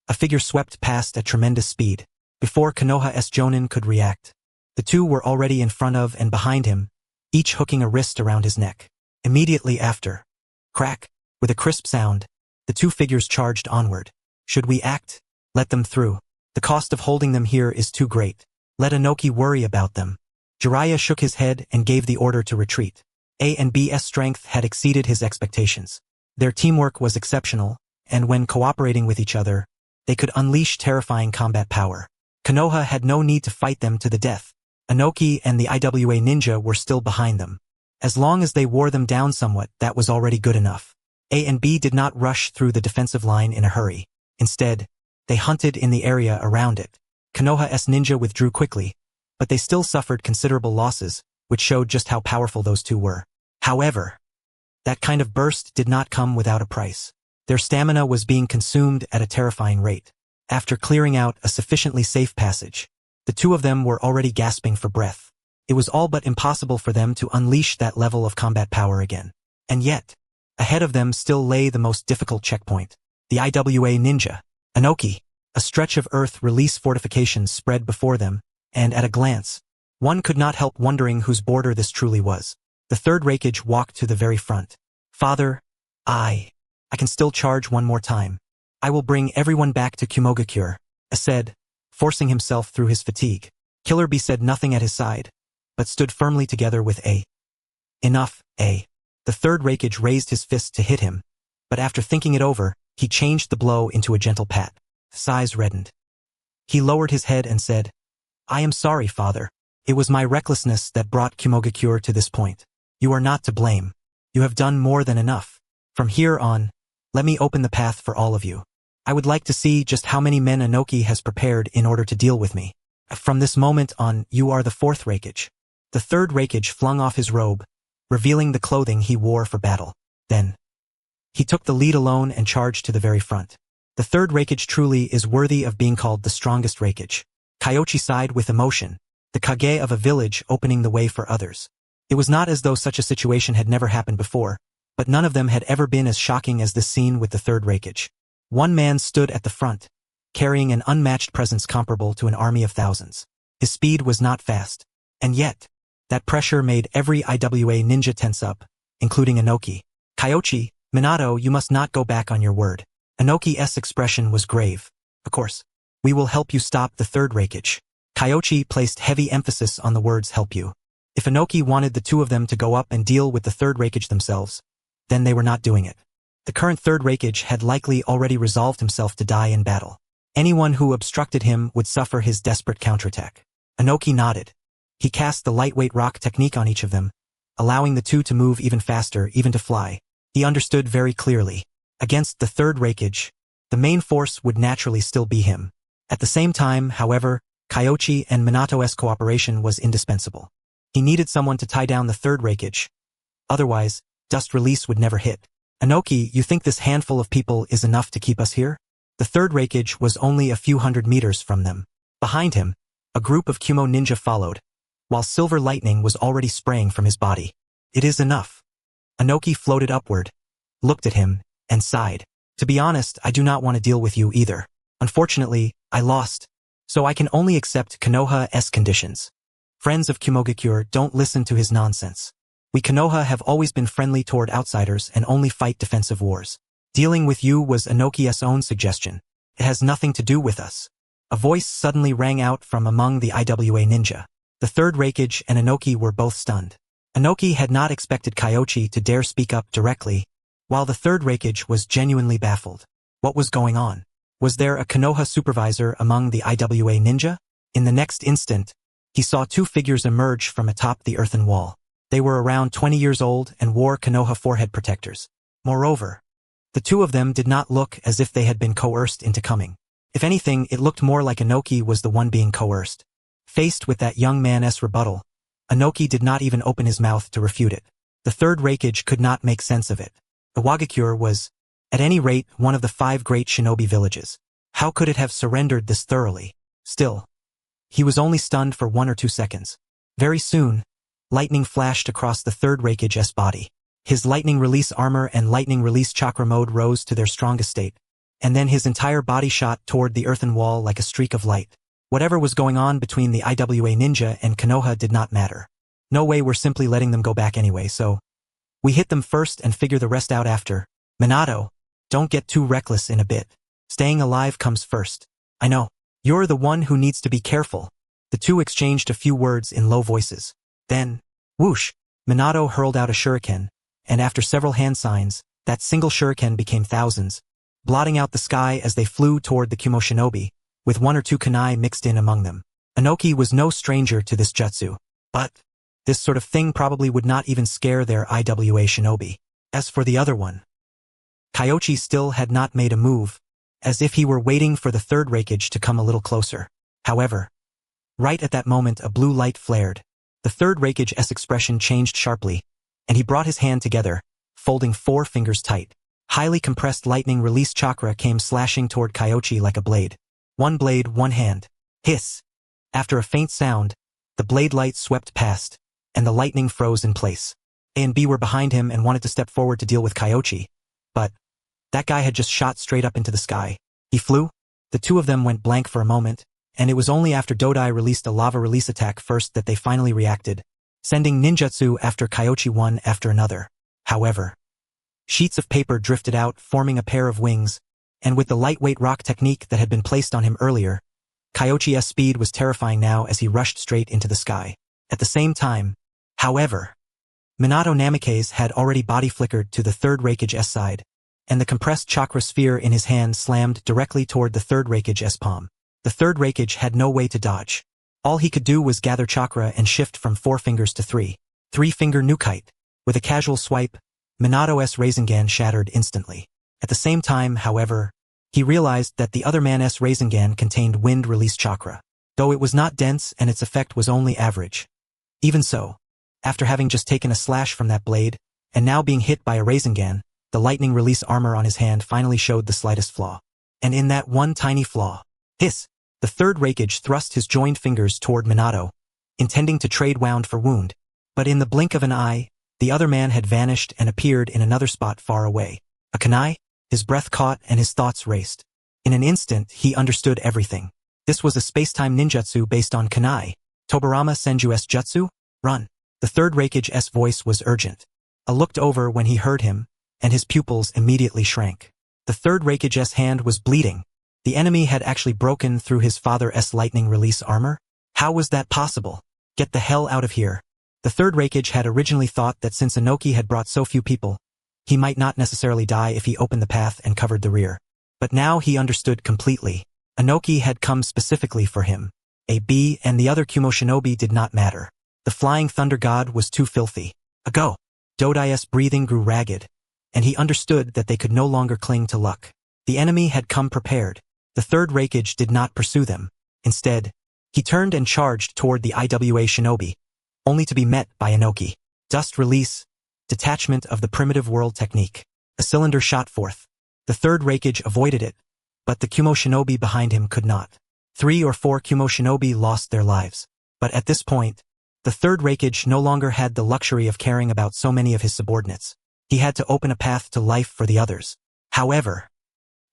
a figure swept past at tremendous speed. Before Konoha's Jonin could react, the two were already in front of and behind him, each hooking a wrist around his neck. Immediately after, crack, with a crisp sound, the two figures charged onward. Should we act? Let them through. The cost of holding them here is too great. Let Inoki worry about them. Jiraiya shook his head and gave the order to retreat. A and B's strength had exceeded his expectations. Their teamwork was exceptional, and when cooperating with each other, they could unleash terrifying combat power. Konoha had no need to fight them to the death. Inoki and the IWA ninja were still behind them. As long as they wore them down somewhat, that was already good enough. A and B did not rush through the defensive line in a hurry. Instead, they hunted in the area around it. Konoha's ninja withdrew quickly, but they still suffered considerable losses, which showed just how powerful those two were. However, that kind of burst did not come without a price. Their stamina was being consumed at a terrifying rate. After clearing out a sufficiently safe passage, the two of them were already gasping for breath. It was all but impossible for them to unleash that level of combat power again. And yet, ahead of them still lay the most difficult checkpoint. The IWA ninja, Inoki. A stretch of earth release fortifications spread before them, and at a glance, one could not help wondering whose border this truly was. The third Raikage walked to the very front. Father, I can still charge one more time. I will bring everyone back to Kumogakure, said, forcing himself through his fatigue. Killer B said nothing at his side, but stood firmly together with A. Enough, A. The third Raikage raised his fist to hit him, but after thinking it over, he changed the blow into a gentle pat. Sighs reddened. He lowered his head and said, I am sorry, father. It was my recklessness that brought Kumogakure to this point. You are not to blame. You have done more than enough. From here on, let me open the path for all of you. I would like to see just how many men Inoki has prepared in order to deal with me. From this moment on, you are the fourth Raikage. The third Raikage flung off his robe, revealing the clothing he wore for battle. Then, he took the lead alone and charged to the very front. The third Raikage truly is worthy of being called the strongest Raikage. Kyoichi sighed with emotion, the Kage of a village opening the way for others. It was not as though such a situation had never happened before, but none of them had ever been as shocking as this scene with the third Raikage. One man stood at the front, carrying an unmatched presence comparable to an army of thousands. His speed was not fast, and yet, that pressure made every IWA ninja tense up, including Inoki. Kyoichi, Minato, you must not go back on your word. Inoki's expression was grave. Of course, we will help you stop the third Raikage. Kyoichi placed heavy emphasis on the words help you. If Inoki wanted the two of them to go up and deal with the third Raikage themselves, then they were not doing it. The current third Raikage had likely already resolved himself to die in battle. Anyone who obstructed him would suffer his desperate counterattack. Inoki nodded. He cast the lightweight rock technique on each of them, allowing the two to move even faster, even to fly. He understood very clearly. Against the third Raikage, the main force would naturally still be him. At the same time, however, Kyoichi and Minato's cooperation was indispensable. He needed someone to tie down the third Raikage. Otherwise, dust release would never hit. Inoki, you think this handful of people is enough to keep us here? The third Raikage was only a few hundred meters from them. Behind him, a group of Kumo ninja followed, while silver lightning was already spraying from his body. It is enough. Inoki floated upward, looked at him, and sighed. To be honest, I do not want to deal with you either. Unfortunately, I lost, so I can only accept Konoha's conditions. Friends of Kumogakure, don't listen to his nonsense. We Konoha have always been friendly toward outsiders and only fight defensive wars. Dealing with you was Inoki's own suggestion. It has nothing to do with us. A voice suddenly rang out from among the IWA ninja. The third Raikage and Inoki were both stunned. Inoki had not expected Kyoichi to dare speak up directly, while the third Hokage was genuinely baffled. What was going on? Was there a Konoha supervisor among the IWA ninja? In the next instant, he saw two figures emerge from atop the earthen wall. They were around 20 years old and wore Konoha forehead protectors. Moreover, the two of them did not look as if they had been coerced into coming. If anything, it looked more like Inoki was the one being coerced. Faced with that young man's rebuttal, Inoki did not even open his mouth to refute it. The third Hokage could not make sense of it. The Wagakure was, at any rate, one of the 5 great shinobi villages. How could it have surrendered this thoroughly? Still, he was only stunned for 1 or 2 seconds. Very soon, lightning flashed across the third Hokage's body. His lightning release armor and lightning release chakra mode rose to their strongest state, and then his entire body shot toward the earthen wall like a streak of light. Whatever was going on between the IWA ninja and Konoha did not matter. No way, we're simply letting them go back anyway, so we hit them first and figure the rest out after. Minato, don't get too reckless in a bit. Staying alive comes first. I know. You're the one who needs to be careful. The two exchanged a few words in low voices. Then, whoosh, Minato hurled out a shuriken, and after several hand signs, that single shuriken became thousands, blotting out the sky as they flew toward the Kumo shinobi, with 1 or 2 kunai mixed in among them. Inoki was no stranger to this jutsu, but this sort of thing probably would not even scare their IWA shinobi. As for the other one, Kyoichi still had not made a move, as if he were waiting for the third Hokage to come a little closer. However, right at that moment a blue light flared. The third Hokage's expression changed sharply, and he brought his hand together, folding 4 fingers tight. Highly compressed lightning release chakra came slashing toward Kyoichi like a blade. 1 blade, 1 hand. Hiss. After a faint sound, the blade light swept past, and the lightning froze in place. A and B were behind him and wanted to step forward to deal with Kyoichi, but that guy had just shot straight up into the sky. He flew. The two of them went blank for a moment, and it was only after Dodai released a lava release attack first that they finally reacted, sending ninjutsu after Kyoichi one after another. However, sheets of paper drifted out, forming a pair of wings, and with the lightweight rock technique that had been placed on him earlier, Kyoichi's speed was terrifying now as he rushed straight into the sky. At the same time, however, Minato Namikaze had already body flickered to the third Hokage's side, and the compressed chakra sphere in his hand slammed directly toward the third Hokage's palm. The third Hokage had no way to dodge. All he could do was gather chakra and shift from 4 fingers to 3. 3-finger nukite. With a casual swipe, Minato's Rasengan shattered instantly. At the same time, however, he realized that the other man's Rasengan contained wind release chakra, though it was not dense and its effect was only average. Even so, after having just taken a slash from that blade, and now being hit by a Rasengan, the lightning release armor on his hand finally showed the slightest flaw. And in that one tiny flaw, hiss, the third Hokage thrust his joined fingers toward Minato, intending to trade wound for wound, but in the blink of an eye, the other man had vanished and appeared in another spot far away. A kunai? His breath caught and his thoughts raced. In an instant, he understood everything. This was a space-time ninjutsu based on kunai. Tobarama Senju's jutsu? Run. The third Hokage's voice was urgent. I looked over when he heard him, and his pupils immediately shrank. The third Hokage's hand was bleeding. The enemy had actually broken through his father's lightning release armor? How was that possible? Get the hell out of here. The third Hokage had originally thought that since Inoki had brought so few people, he might not necessarily die if he opened the path and covered the rear. But now he understood completely. Inoki had come specifically for him. A B and the other Kumo shinobi did not matter. The flying thunder god was too filthy. A go. Dodai's breathing grew ragged, and he understood that they could no longer cling to luck. The enemy had come prepared. The third Hokage did not pursue them. Instead, he turned and charged toward the IWA shinobi, only to be met by Inoki. Dust release, detachment of the primitive world technique. A cylinder shot forth. The third Hokage avoided it, but the Kumo shinobi behind him could not. 3 or 4 Kumo shinobi lost their lives. But at this point, the third Hokage no longer had the luxury of caring about so many of his subordinates. He had to open a path to life for the others. However,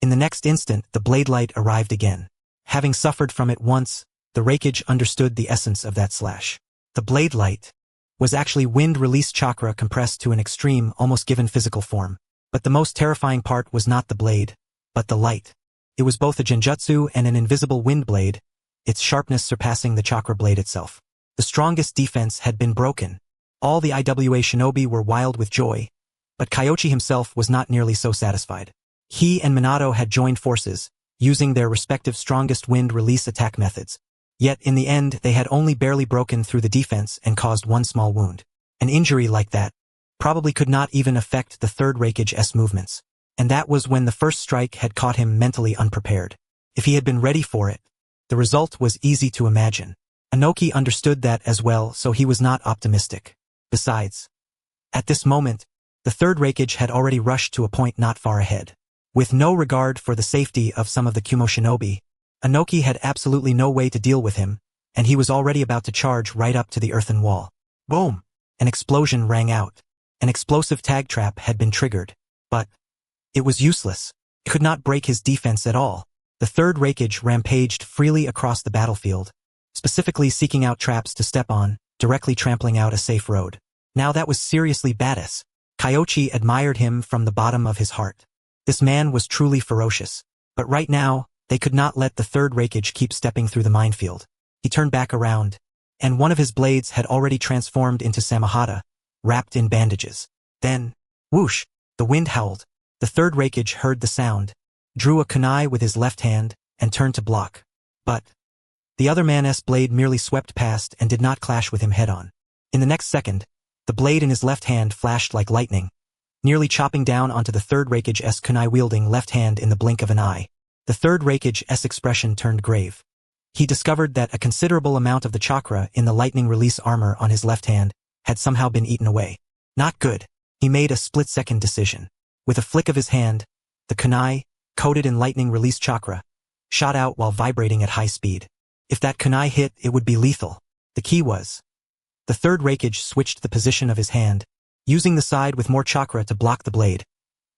in the next instant, the blade light arrived again. Having suffered from it once, the Hokage understood the essence of that slash. The blade light was actually wind release chakra compressed to an extreme, almost given physical form. But the most terrifying part was not the blade, but the light. It was both a genjutsu and an invisible wind blade, its sharpness surpassing the chakra blade itself. The strongest defense had been broken. All the IWA shinobi were wild with joy, but Kyoichi himself was not nearly so satisfied. He and Minato had joined forces, using their respective strongest wind release attack methods. Yet in the end they had only barely broken through the defense and caused one small wound. An injury like that probably could not even affect the third Raikage's movements. And that was when the first strike had caught him mentally unprepared. If he had been ready for it, the result was easy to imagine. Inoki understood that as well, so he was not optimistic. Besides, at this moment, the third Raikage had already rushed to a point not far ahead. With no regard for the safety of some of the Kumo shinobi, Inoki had absolutely no way to deal with him, and he was already about to charge right up to the earthen wall. Boom! An explosion rang out. An explosive tag trap had been triggered, but it was useless. It could not break his defense at all. The third Raikage rampaged freely across the battlefield, specifically seeking out traps to step on, directly trampling out a safe road. Now that was seriously badass. Kyoichi admired him from the bottom of his heart. This man was truly ferocious. But right now, they could not let the third Raikage keep stepping through the minefield. He turned back around, and one of his blades had already transformed into Samahata, wrapped in bandages. Then, whoosh, the wind howled. The third Raikage heard the sound, drew a kunai with his left hand, and turned to block. But the other man's blade merely swept past and did not clash with him head-on. In the next second, the blade in his left hand flashed like lightning, nearly chopping down onto the third Raikage's kunai-wielding left hand in the blink of an eye. The third Raikage's expression turned grave. He discovered that a considerable amount of the chakra in the lightning release armor on his left hand had somehow been eaten away. Not good. He made a split-second decision. With a flick of his hand, the kunai, coated in lightning release chakra, shot out while vibrating at high speed. If that kunai hit, it would be lethal. The key was, the third Raikage switched the position of his hand, using the side with more chakra to block the blade,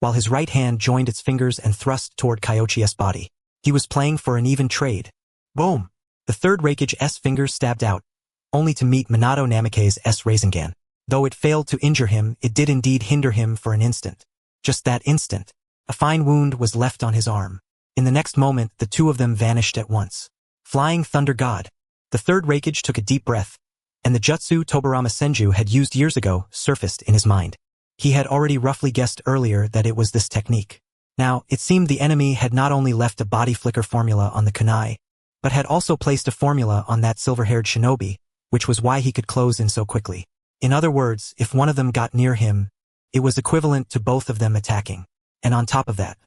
while his right hand joined its fingers and thrust toward Kyoichi's body. He was playing for an even trade. Boom! The third Raikage's fingers stabbed out, only to meet Minato Namikaze's Rasengan. Though it failed to injure him, it did indeed hinder him for an instant. Just that instant, a fine wound was left on his arm. In the next moment, the two of them vanished at once. Flying Thunder God. The third Raikage took a deep breath, and the jutsu Tobarama Senju had used years ago surfaced in his mind. He had already roughly guessed earlier that it was this technique. Now, it seemed the enemy had not only left a body flicker formula on the kunai, but had also placed a formula on that silver-haired shinobi, which was why he could close in so quickly. In other words, if one of them got near him, it was equivalent to both of them attacking. And on top of that,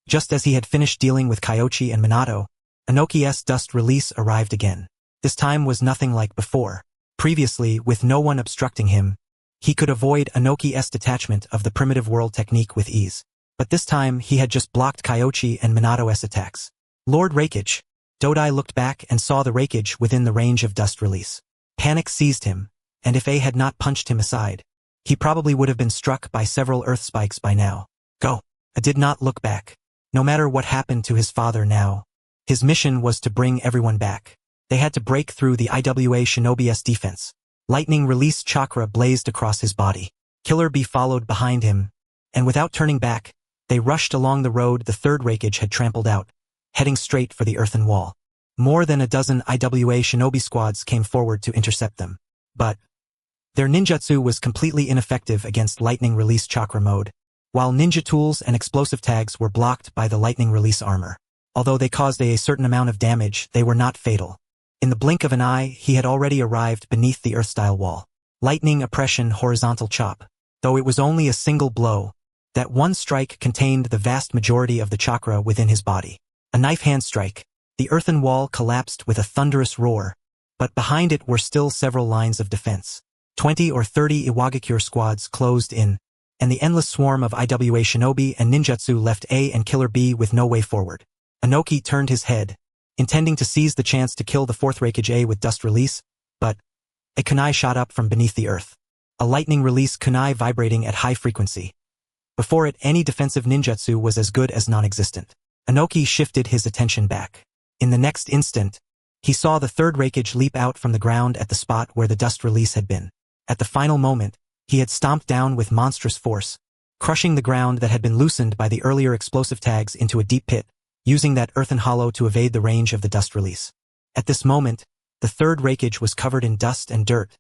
just as he had finished dealing with Kyoichi and Minato, Inoki's dust release arrived again. This time was nothing like before. Previously, with no one obstructing him, he could avoid Inoki's detachment of the primitive world technique with ease. But this time, he had just blocked Kyoichi and Minato's attacks. Lord Raikage. Dodai looked back and saw the Raikage within the range of dust release. Panic seized him, and if A had not punched him aside, he probably would have been struck by several earth spikes by now. Go. A did not look back. No matter what happened to his father now, his mission was to bring everyone back. They had to break through the IWA shinobi's defense. Lightning release chakra blazed across his body. Killer Bee followed behind him, and without turning back, they rushed along the road the third Raikage had trampled out, heading straight for the earthen wall. More than a dozen IWA shinobi squads came forward to intercept them. But their ninjutsu was completely ineffective against lightning release chakra mode, while ninja tools and explosive tags were blocked by the lightning release armor. Although they caused a certain amount of damage, they were not fatal. In the blink of an eye, he had already arrived beneath the earth-style wall. Lightning oppression horizontal chop. Though it was only a single blow, that one strike contained the vast majority of the chakra within his body. A knife hand strike. The earthen wall collapsed with a thunderous roar, but behind it were still several lines of defense. 20 or 30 Iwagakure squads closed in, and the endless swarm of IWA shinobi and ninjutsu left A and Killer B with no way forward. Inoki turned his head, intending to seize the chance to kill the fourth Raikage A with dust release, but a kunai shot up from beneath the earth. A lightning release kunai vibrating at high frequency. Before it, any defensive ninjutsu was as good as non-existent. Inoki shifted his attention back. In the next instant, he saw the third Raikage leap out from the ground at the spot where the dust release had been. At the final moment, he had stomped down with monstrous force, crushing the ground that had been loosened by the earlier explosive tags into a deep pit, using that earthen hollow to evade the range of the dust release. At this moment, the third Raikage was covered in dust and dirt,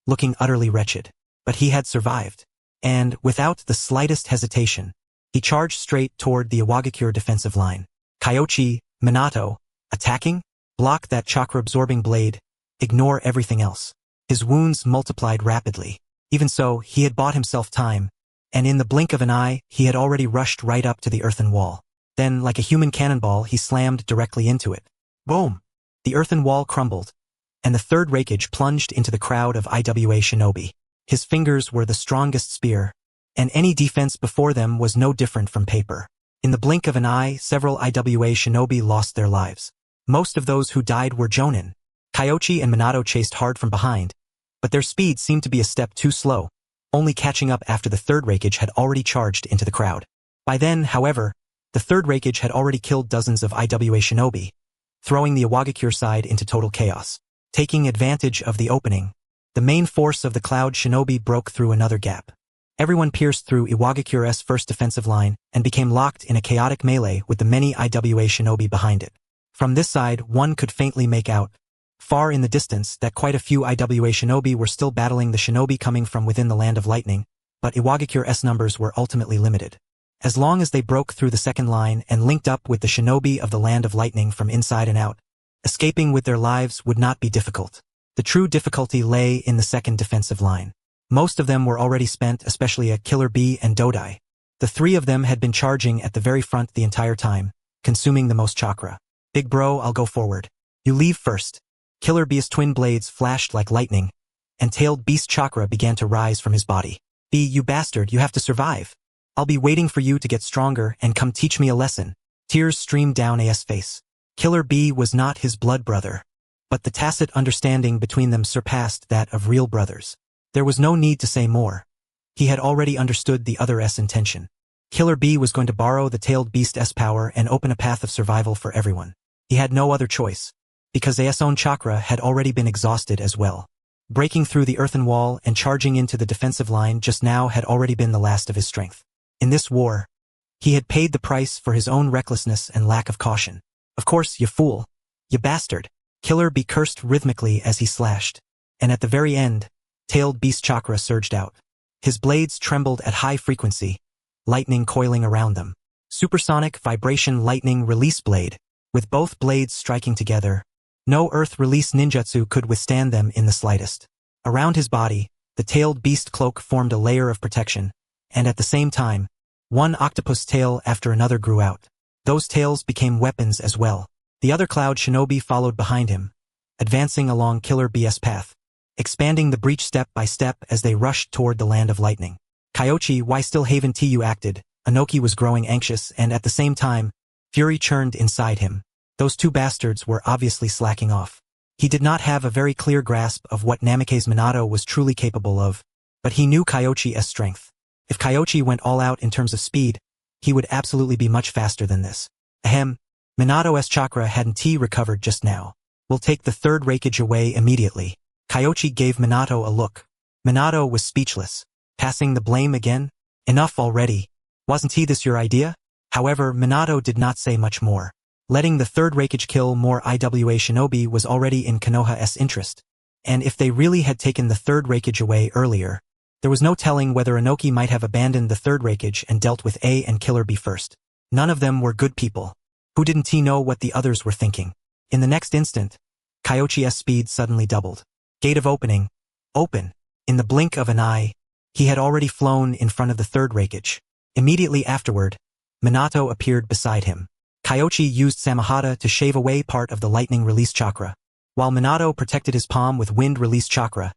looking utterly wretched. but he had survived. And, without the slightest hesitation, he charged straight toward the Iwagakure defensive line. Kyoichi, Minato, attacking? Block that chakra-absorbing blade, ignore everything else. His wounds multiplied rapidly. Even so, he had bought himself time, and in the blink of an eye, he had already rushed right up to the earthen wall. Then, like a human cannonball, he slammed directly into it. Boom! The earthen wall crumbled, and the third Raikage plunged into the crowd of IWA shinobi. His fingers were the strongest spear, and any defense before them was no different from paper. In the blink of an eye, several IWA shinobi lost their lives. Most of those who died were jonin. Kyoichi and Minato chased hard from behind, but their speed seemed to be a step too slow, only catching up after the third Raikage had already charged into the crowd. By then, however, the third Raikage had already killed dozens of IWA shinobi, throwing the Iwagakure side into total chaos. Taking advantage of the opening, the main force of the Cloud Shinobi broke through another gap. Everyone pierced through Iwagakure's first defensive line and became locked in a chaotic melee with the many IWA shinobi behind it. From this side, one could faintly make out, far in the distance, that quite a few IWA shinobi were still battling the shinobi coming from within the Land of Lightning, but Iwagakure's numbers were ultimately limited. As long as they broke through the second line and linked up with the shinobi of the Land of Lightning from inside and out, escaping with their lives would not be difficult. The true difficulty lay in the second defensive line. Most of them were already spent, especially Killer Bee and Dodai. The three of them had been charging at the very front the entire time, consuming the most chakra. Big bro, I'll go forward. You leave first. Killer Bee's twin blades flashed like lightning, and tailed beast chakra began to rise from his body. Bee, you bastard, you have to survive. I'll be waiting for you to get stronger and come teach me a lesson. Tears streamed down A's face. Killer Bee was not his blood brother, but the tacit understanding between them surpassed that of real brothers. There was no need to say more. He had already understood the other's intention. Killer Bee was going to borrow the tailed beast's power and open a path of survival for everyone. He had no other choice, because A's own chakra had already been exhausted as well. Breaking through the earthen wall and charging into the defensive line just now had already been the last of his strength. In this war, he had paid the price for his own recklessness and lack of caution. Of course, you fool. You bastard. Killer Bee cursed rhythmically as he slashed, and at the very end, tailed beast chakra surged out. His blades trembled at high frequency, lightning coiling around them. Supersonic vibration lightning release blade, with both blades striking together. No earth release ninjutsu could withstand them in the slightest. Around his body, the tailed beast cloak formed a layer of protection, and at the same time, one octopus tail after another grew out. Those tails became weapons as well. The other Cloud Shinobi followed behind him, advancing along Killer Bee's path, expanding the breach step by step as they rushed toward the Land of Lightning. Kyoichi, why still haven't you acted? Inoki was growing anxious, and at the same time, fury churned inside him. Those two bastards were obviously slacking off. He did not have a very clear grasp of what Namake's Minato was truly capable of, but he knew Kyoichi's strength. If Kyoichi went all out in terms of speed, he would absolutely be much faster than this. Ahem, Minato's chakra hadn't recovered just now. We'll take the third Raikage away immediately. Kyoichi gave Minato a look. Minato was speechless. Passing the blame again? Enough already. Wasn't this your idea? However, Minato did not say much more. Letting the third Raikage kill more IWA shinobi was already in Konoha's interest. And if they really had taken the third Raikage away earlier, there was no telling whether Inoki might have abandoned the third Raikage and dealt with A and Killer Bee first. None of them were good people. Who didn't he know what the others were thinking? In the next instant, Kyoichi's speed suddenly doubled. Gate of opening. Open. In the blink of an eye, he had already flown in front of the third Raikage. Immediately afterward, Minato appeared beside him. Kyoichi used Samahata to shave away part of the lightning release chakra, while Minato protected his palm with wind release chakra,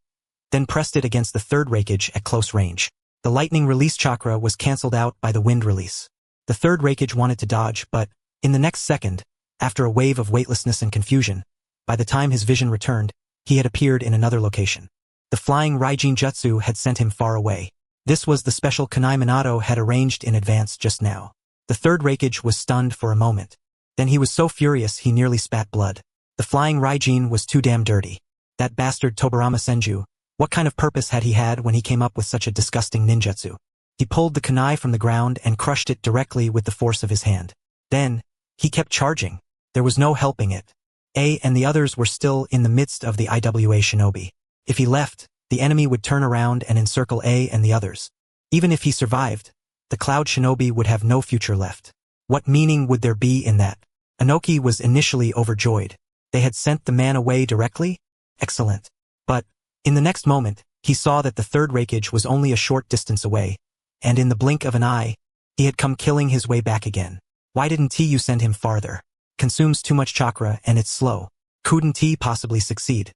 then pressed it against the third Raikage at close range. The lightning release chakra was cancelled out by the wind release. The third Raikage wanted to dodge, but, in the next second, after a wave of weightlessness and confusion, by the time his vision returned, he had appeared in another location. The flying Raijin Jutsu had sent him far away. This was the special kunai Minato had arranged in advance just now. The third Raikage was stunned for a moment. Then he was so furious he nearly spat blood. The flying Raijin was too damn dirty. That bastard Tobarama Senju, what kind of purpose had he had when he came up with such a disgusting ninjutsu? He pulled the kunai from the ground and crushed it directly with the force of his hand. Then, he kept charging. There was no helping it. A and the others were still in the midst of the IWA shinobi. If he left, the enemy would turn around and encircle A and the others. Even if he survived, the Cloud Shinobi would have no future left. What meaning would there be in that? Inoki was initially overjoyed. They had sent the man away directly? Excellent. But, in the next moment, he saw that the third Raikage was only a short distance away, and in the blink of an eye, he had come killing his way back again. Why didn't you send him farther? Consumes too much chakra and it's slow. Couldn't he possibly succeed?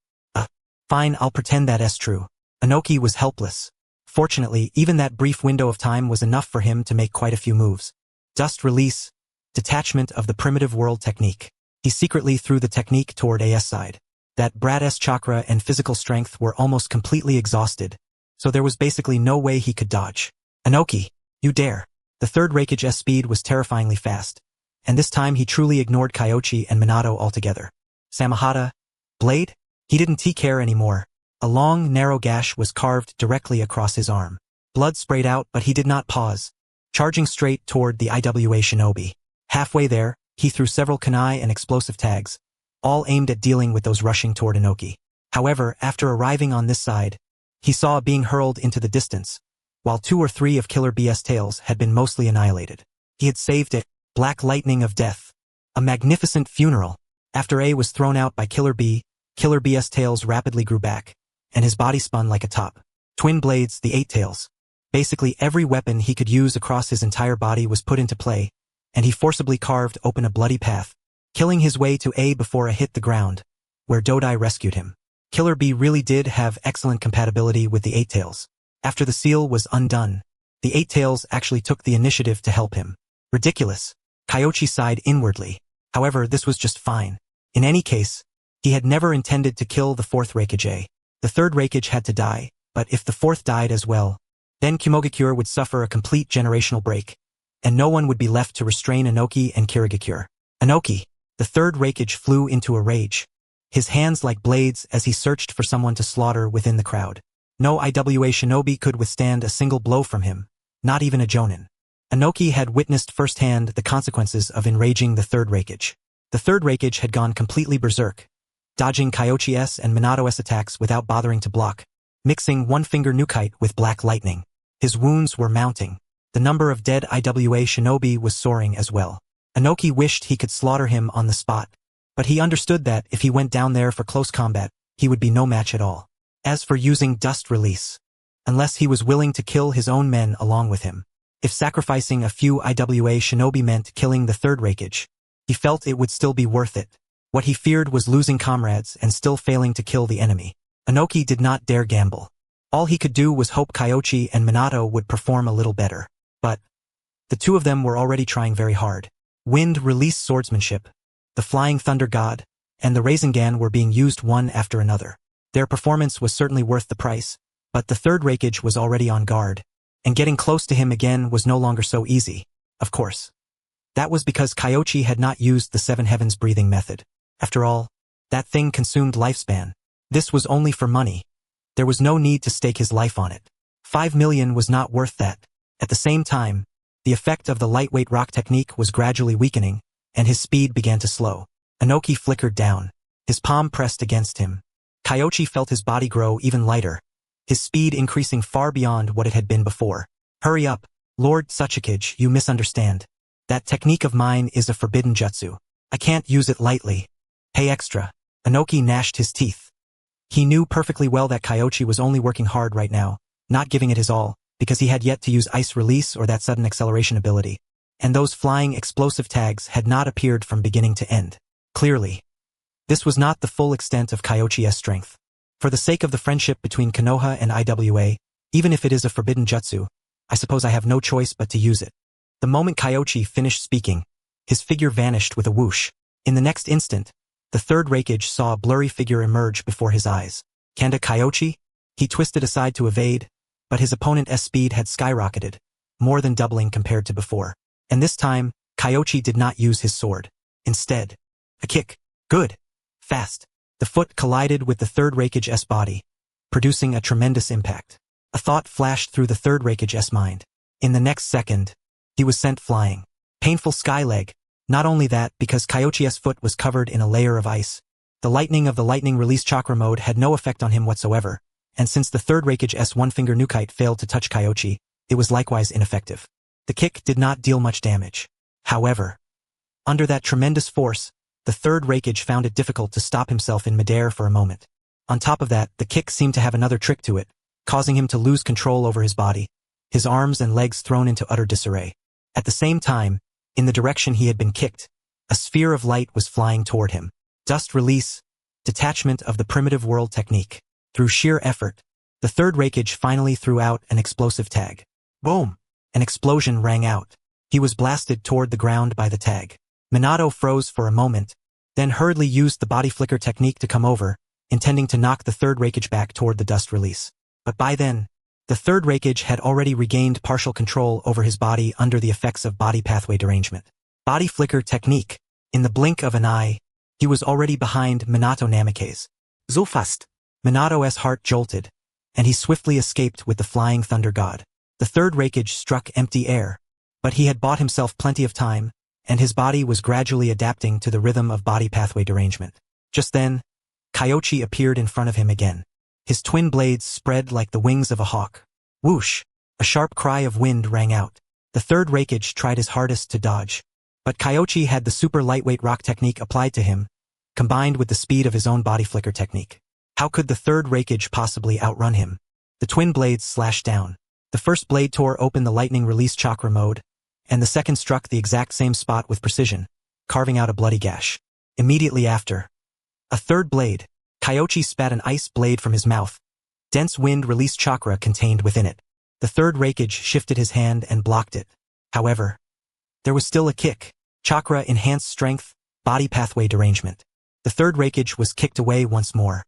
Fine, I'll pretend that's true. Inoki was helpless. Fortunately, even that brief window of time was enough for him to make quite a few moves. Dust release, detachment of the primitive world technique. He secretly threw the technique toward AS side. That brat's chakra and physical strength were almost completely exhausted, so there was basically no way he could dodge. Inoki, you dare. The third Raikage's speed was terrifyingly fast, and this time he truly ignored Kyoichi and Minato altogether. Samahata, blade? He didn't care anymore. A long, narrow gash was carved directly across his arm. Blood sprayed out, but he did not pause, charging straight toward the IWA shinobi. Halfway there, he threw several kunai and explosive tags, all aimed at dealing with those rushing toward Inoki. However, after arriving on this side, he saw being hurled into the distance, while 2 or 3 of Killer B's tails had been mostly annihilated. He had saved it. Black lightning of death. A magnificent funeral. After A was thrown out by Killer B's tails rapidly grew back, and his body spun like a top. Twin blades, the 8 tails. Basically every weapon he could use across his entire body was put into play, and he forcibly carved open a bloody path, killing his way to A before A hit the ground, where Dodai rescued him. Killer B really did have excellent compatibility with the 8 tails. After the seal was undone, the 8 tails actually took the initiative to help him. Ridiculous. Kyoichi sighed inwardly. However, this was just fine. In any case, he had never intended to kill the 4th Raikage. The 3rd Raikage had to die, but if the 4th died as well, then Kumogakure would suffer a complete generational break, and no one would be left to restrain Inoki and Kirigakure. Inoki, the 3rd Raikage flew into a rage, his hands like blades as he searched for someone to slaughter within the crowd. No IWA shinobi could withstand a single blow from him, not even a jonin. Inoki had witnessed firsthand the consequences of enraging the 3rd Raikage. The 3rd Raikage had gone completely berserk, dodging Kyoichi's and Minato's attacks without bothering to block, mixing one-finger nukite with black lightning. His wounds were mounting. The number of dead IWA shinobi was soaring as well. Inoki wished he could slaughter him on the spot, but he understood that if he went down there for close combat, he would be no match at all. As for using dust release, unless he was willing to kill his own men along with him, if sacrificing a few IWA shinobi meant killing the 3rd Raikage, he felt it would still be worth it. What he feared was losing comrades and still failing to kill the enemy. Inoki did not dare gamble. All he could do was hope Kyoichi and Minato would perform a little better. But the two of them were already trying very hard. Wind release swordsmanship, the Flying Thunder God, and the Rasengan were being used one after another. Their performance was certainly worth the price, but the 3rd Raikage was already on guard, and getting close to him again was no longer so easy. Of course. That was because Kyoichi had not used the 7 Heavens breathing method. After all, that thing consumed lifespan. This was only for money. There was no need to stake his life on it. 5 million was not worth that. At the same time, the effect of the lightweight rock technique was gradually weakening, and his speed began to slow. Inoki flickered down. His palm pressed against him. Kyoichi felt his body grow even lighter, his speed increasing far beyond what it had been before. Hurry up, Lord Tsuchikage, you misunderstand. That technique of mine is a forbidden jutsu. I can't use it lightly. Pay extra. Inoki gnashed his teeth. He knew perfectly well that Kyoichi was only working hard right now, not giving it his all, because he had yet to use ice release or that sudden acceleration ability, and those flying explosive tags had not appeared from beginning to end. Clearly, this was not the full extent of Kyoichi's strength. For the sake of the friendship between Konoha and IWA, even if it is a forbidden jutsu, I suppose I have no choice but to use it. The moment Kyoichi finished speaking, his figure vanished with a whoosh. In the next instant, the 3rd Raikage saw a blurry figure emerge before his eyes. Kanda Kyoichi? He twisted aside to evade, but his opponent's speed had skyrocketed, more than doubling compared to before. And this time, Kyoichi did not use his sword. Instead, a kick. Good. Fast. The foot collided with the 3rd Raikage's body, producing a tremendous impact. A thought flashed through the 3rd Raikage's mind. In the next second, he was sent flying. Painful sky leg. Not only that, because Kyoichi's foot was covered in a layer of ice, the lightning of the lightning release chakra mode had no effect on him whatsoever, and since the third Raikage's one-finger Nukite failed to touch Kyoichi, it was likewise ineffective. The kick did not deal much damage. However, under that tremendous force, the third Raikage found it difficult to stop himself in midair for a moment. On top of that, the kick seemed to have another trick to it, causing him to lose control over his body, his arms and legs thrown into utter disarray. At the same time, in the direction he had been kicked, a sphere of light was flying toward him. Dust release, detachment of the primitive world technique. Through sheer effort, the third Raikage finally threw out an explosive tag. Boom! An explosion rang out. He was blasted toward the ground by the tag. Minato froze for a moment, then hurriedly used the body flicker technique to come over, intending to knock the third Raikage back toward the dust release. But by then, the third Raikage had already regained partial control over his body under the effects of body pathway derangement. Body flicker technique. In the blink of an eye, he was already behind Minato Namikaze. So fast. Minato's heart jolted, and he swiftly escaped with the flying thunder god. The third Raikage struck empty air, but he had bought himself plenty of time, and his body was gradually adapting to the rhythm of body pathway derangement. Just then, Kyoichi appeared in front of him again. His twin blades spread like the wings of a hawk. Whoosh! A sharp cry of wind rang out. The third Raikage tried his hardest to dodge, but Kyoichi had the super lightweight rock technique applied to him, combined with the speed of his own body flicker technique. How could the third Raikage possibly outrun him? The twin blades slashed down. The first blade tore open the lightning release chakra mode, and the second struck the exact same spot with precision, carving out a bloody gash. Immediately after, a third blade, Kyoichi spat an ice blade from his mouth. Dense wind release chakra contained within it. The third Raikage shifted his hand and blocked it. However, there was still a kick. Chakra enhanced strength, body pathway derangement. The third Raikage was kicked away once more.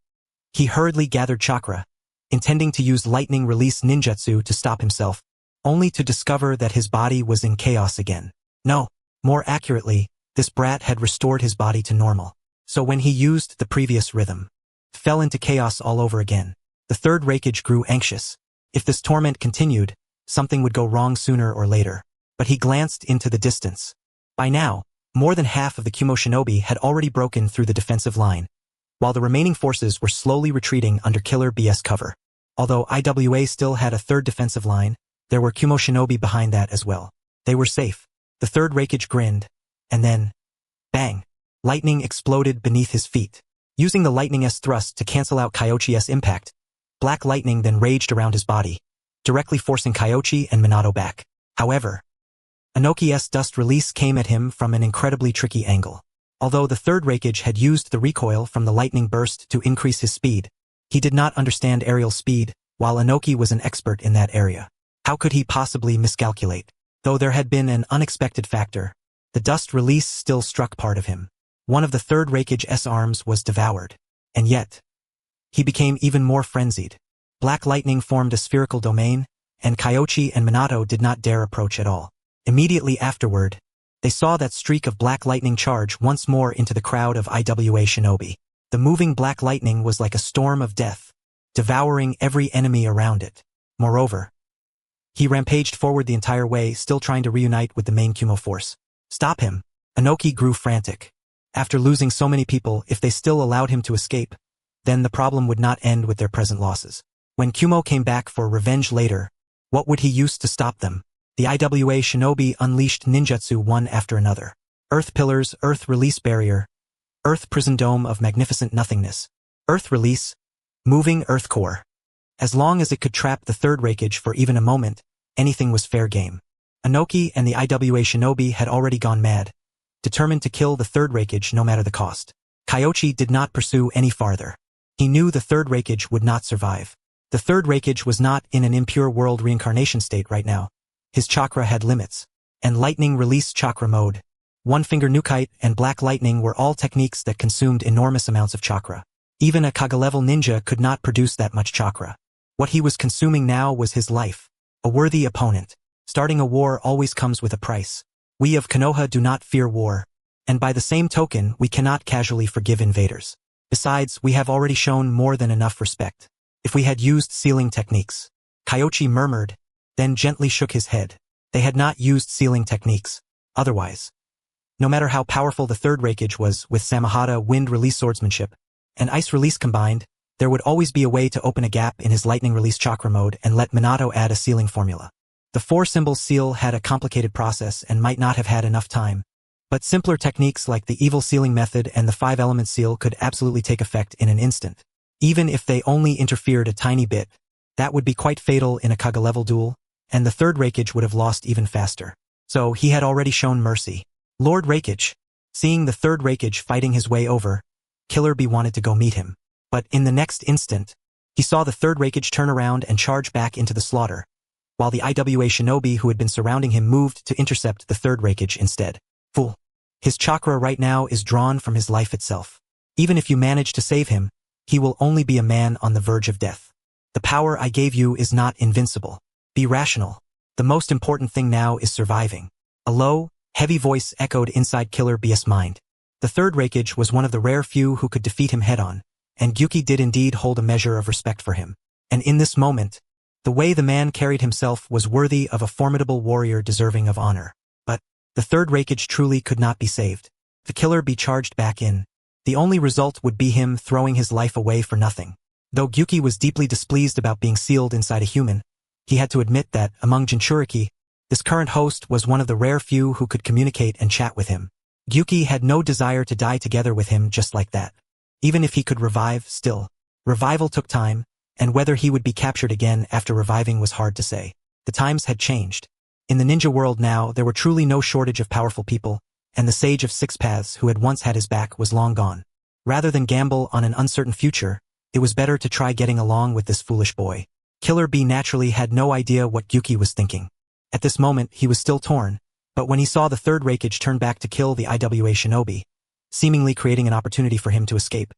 He hurriedly gathered chakra, intending to use lightning release ninjutsu to stop himself, only to discover that his body was in chaos again. No, more accurately, this brat had restored his body to normal. So when he used the previous rhythm, fell into chaos all over again. The third Raikage grew anxious. If this torment continued, something would go wrong sooner or later. But he glanced into the distance. By now, more than half of the Kumo shinobi had already broken through the defensive line, while the remaining forces were slowly retreating under Killer BS cover. Although IWA still had a third defensive line, there were Kumo shinobi behind that as well. They were safe. The third Raikage grinned, and then, bang! Lightning exploded beneath his feet. Using the lightning-S thrust to cancel out Kyoichi's impact, black lightning then raged around his body, directly forcing Kyoichi and Minato back. However, Inoki's dust release came at him from an incredibly tricky angle. Although the third Raikage had used the recoil from the lightning burst to increase his speed, he did not understand aerial speed, while Inoki was an expert in that area. How could he possibly miscalculate? Though there had been an unexpected factor, the dust release still struck part of him. One of the third Raikage's arms was devoured. And yet, he became even more frenzied. Black lightning formed a spherical domain, and Kyoichi and Minato did not dare approach at all. Immediately afterward, they saw that streak of black lightning charge once more into the crowd of IWA shinobi. The moving black lightning was like a storm of death, devouring every enemy around it. Moreover, he rampaged forward the entire way, still trying to reunite with the main Kumo force. Stop him! Inoki grew frantic. After losing so many people, if they still allowed him to escape, then the problem would not end with their present losses. When Kumo came back for revenge later, what would he use to stop them? The IWA shinobi unleashed ninjutsu one after another. Earth pillars, earth release barrier, earth prison dome of magnificent nothingness, earth release, moving earth core. As long as it could trap the third Raikage for even a moment, anything was fair game. Inoki and the IWA shinobi had already gone mad, determined to kill the third Raikage no matter the cost. Kyoichi did not pursue any farther. He knew the third Raikage would not survive. The third Raikage was not in an impure world reincarnation state right now. His chakra had limits, and lightning release chakra mode, one-finger Nukite and black lightning were all techniques that consumed enormous amounts of chakra. Even a Kage-level ninja could not produce that much chakra. What he was consuming now was his life. A worthy opponent. Starting a war always comes with a price. We of Konoha do not fear war, and by the same token we cannot casually forgive invaders. Besides, we have already shown more than enough respect. If we had used sealing techniques. Kyoichi murmured, then gently shook his head. They had not used sealing techniques. Otherwise, no matter how powerful the third Raikage was with Samahata wind release swordsmanship and ice release combined, There would always be a way to open a gap in his lightning release chakra mode and let Minato add a sealing formula. The 4-symbol seal had a complicated process and might not have had enough time, but simpler techniques like the evil sealing method and the 5-element seal could absolutely take effect in an instant. Even if they only interfered a tiny bit, that would be quite fatal in a Kaga-level duel, and the third Raikage would have lost even faster. So he had already shown mercy. Lord Raikage. Seeing the third Raikage fighting his way over, Killer Bee wanted to go meet him. But in the next instant, he saw the third Raikage turn around and charge back into the slaughter, while the IWA shinobi who had been surrounding him moved to intercept the third Raikage instead. Fool. His chakra right now is drawn from his life itself. Even if you manage to save him, he will only be a man on the verge of death. The power I gave you is not invincible. Be rational. The most important thing now is surviving. A low, heavy voice echoed inside Killer Bee's mind. The third Raikage was one of the rare few who could defeat him head-on, and Gyuki did indeed hold a measure of respect for him. And in this moment, the way the man carried himself was worthy of a formidable warrior deserving of honor. But the third Raikage truly could not be saved. The Killer Bee charged back in. The only result would be him throwing his life away for nothing. Though Gyuki was deeply displeased about being sealed inside a human, he had to admit that, among Jinchuriki, this current host was one of the rare few who could communicate and chat with him. Gyuki had no desire to die together with him just like that. Even if he could revive, still. Revival took time, and whether he would be captured again after reviving was hard to say. The times had changed. In the ninja world now, there were truly no shortage of powerful people, and the Sage of Six Paths who had once had his back was long gone. Rather than gamble on an uncertain future, it was better to try getting along with this foolish boy. Killer Bee naturally had no idea what Gyuki was thinking. At this moment, he was still torn, but when he saw the third Raikage turn back to kill the IWA shinobi, seemingly creating an opportunity for him to escape,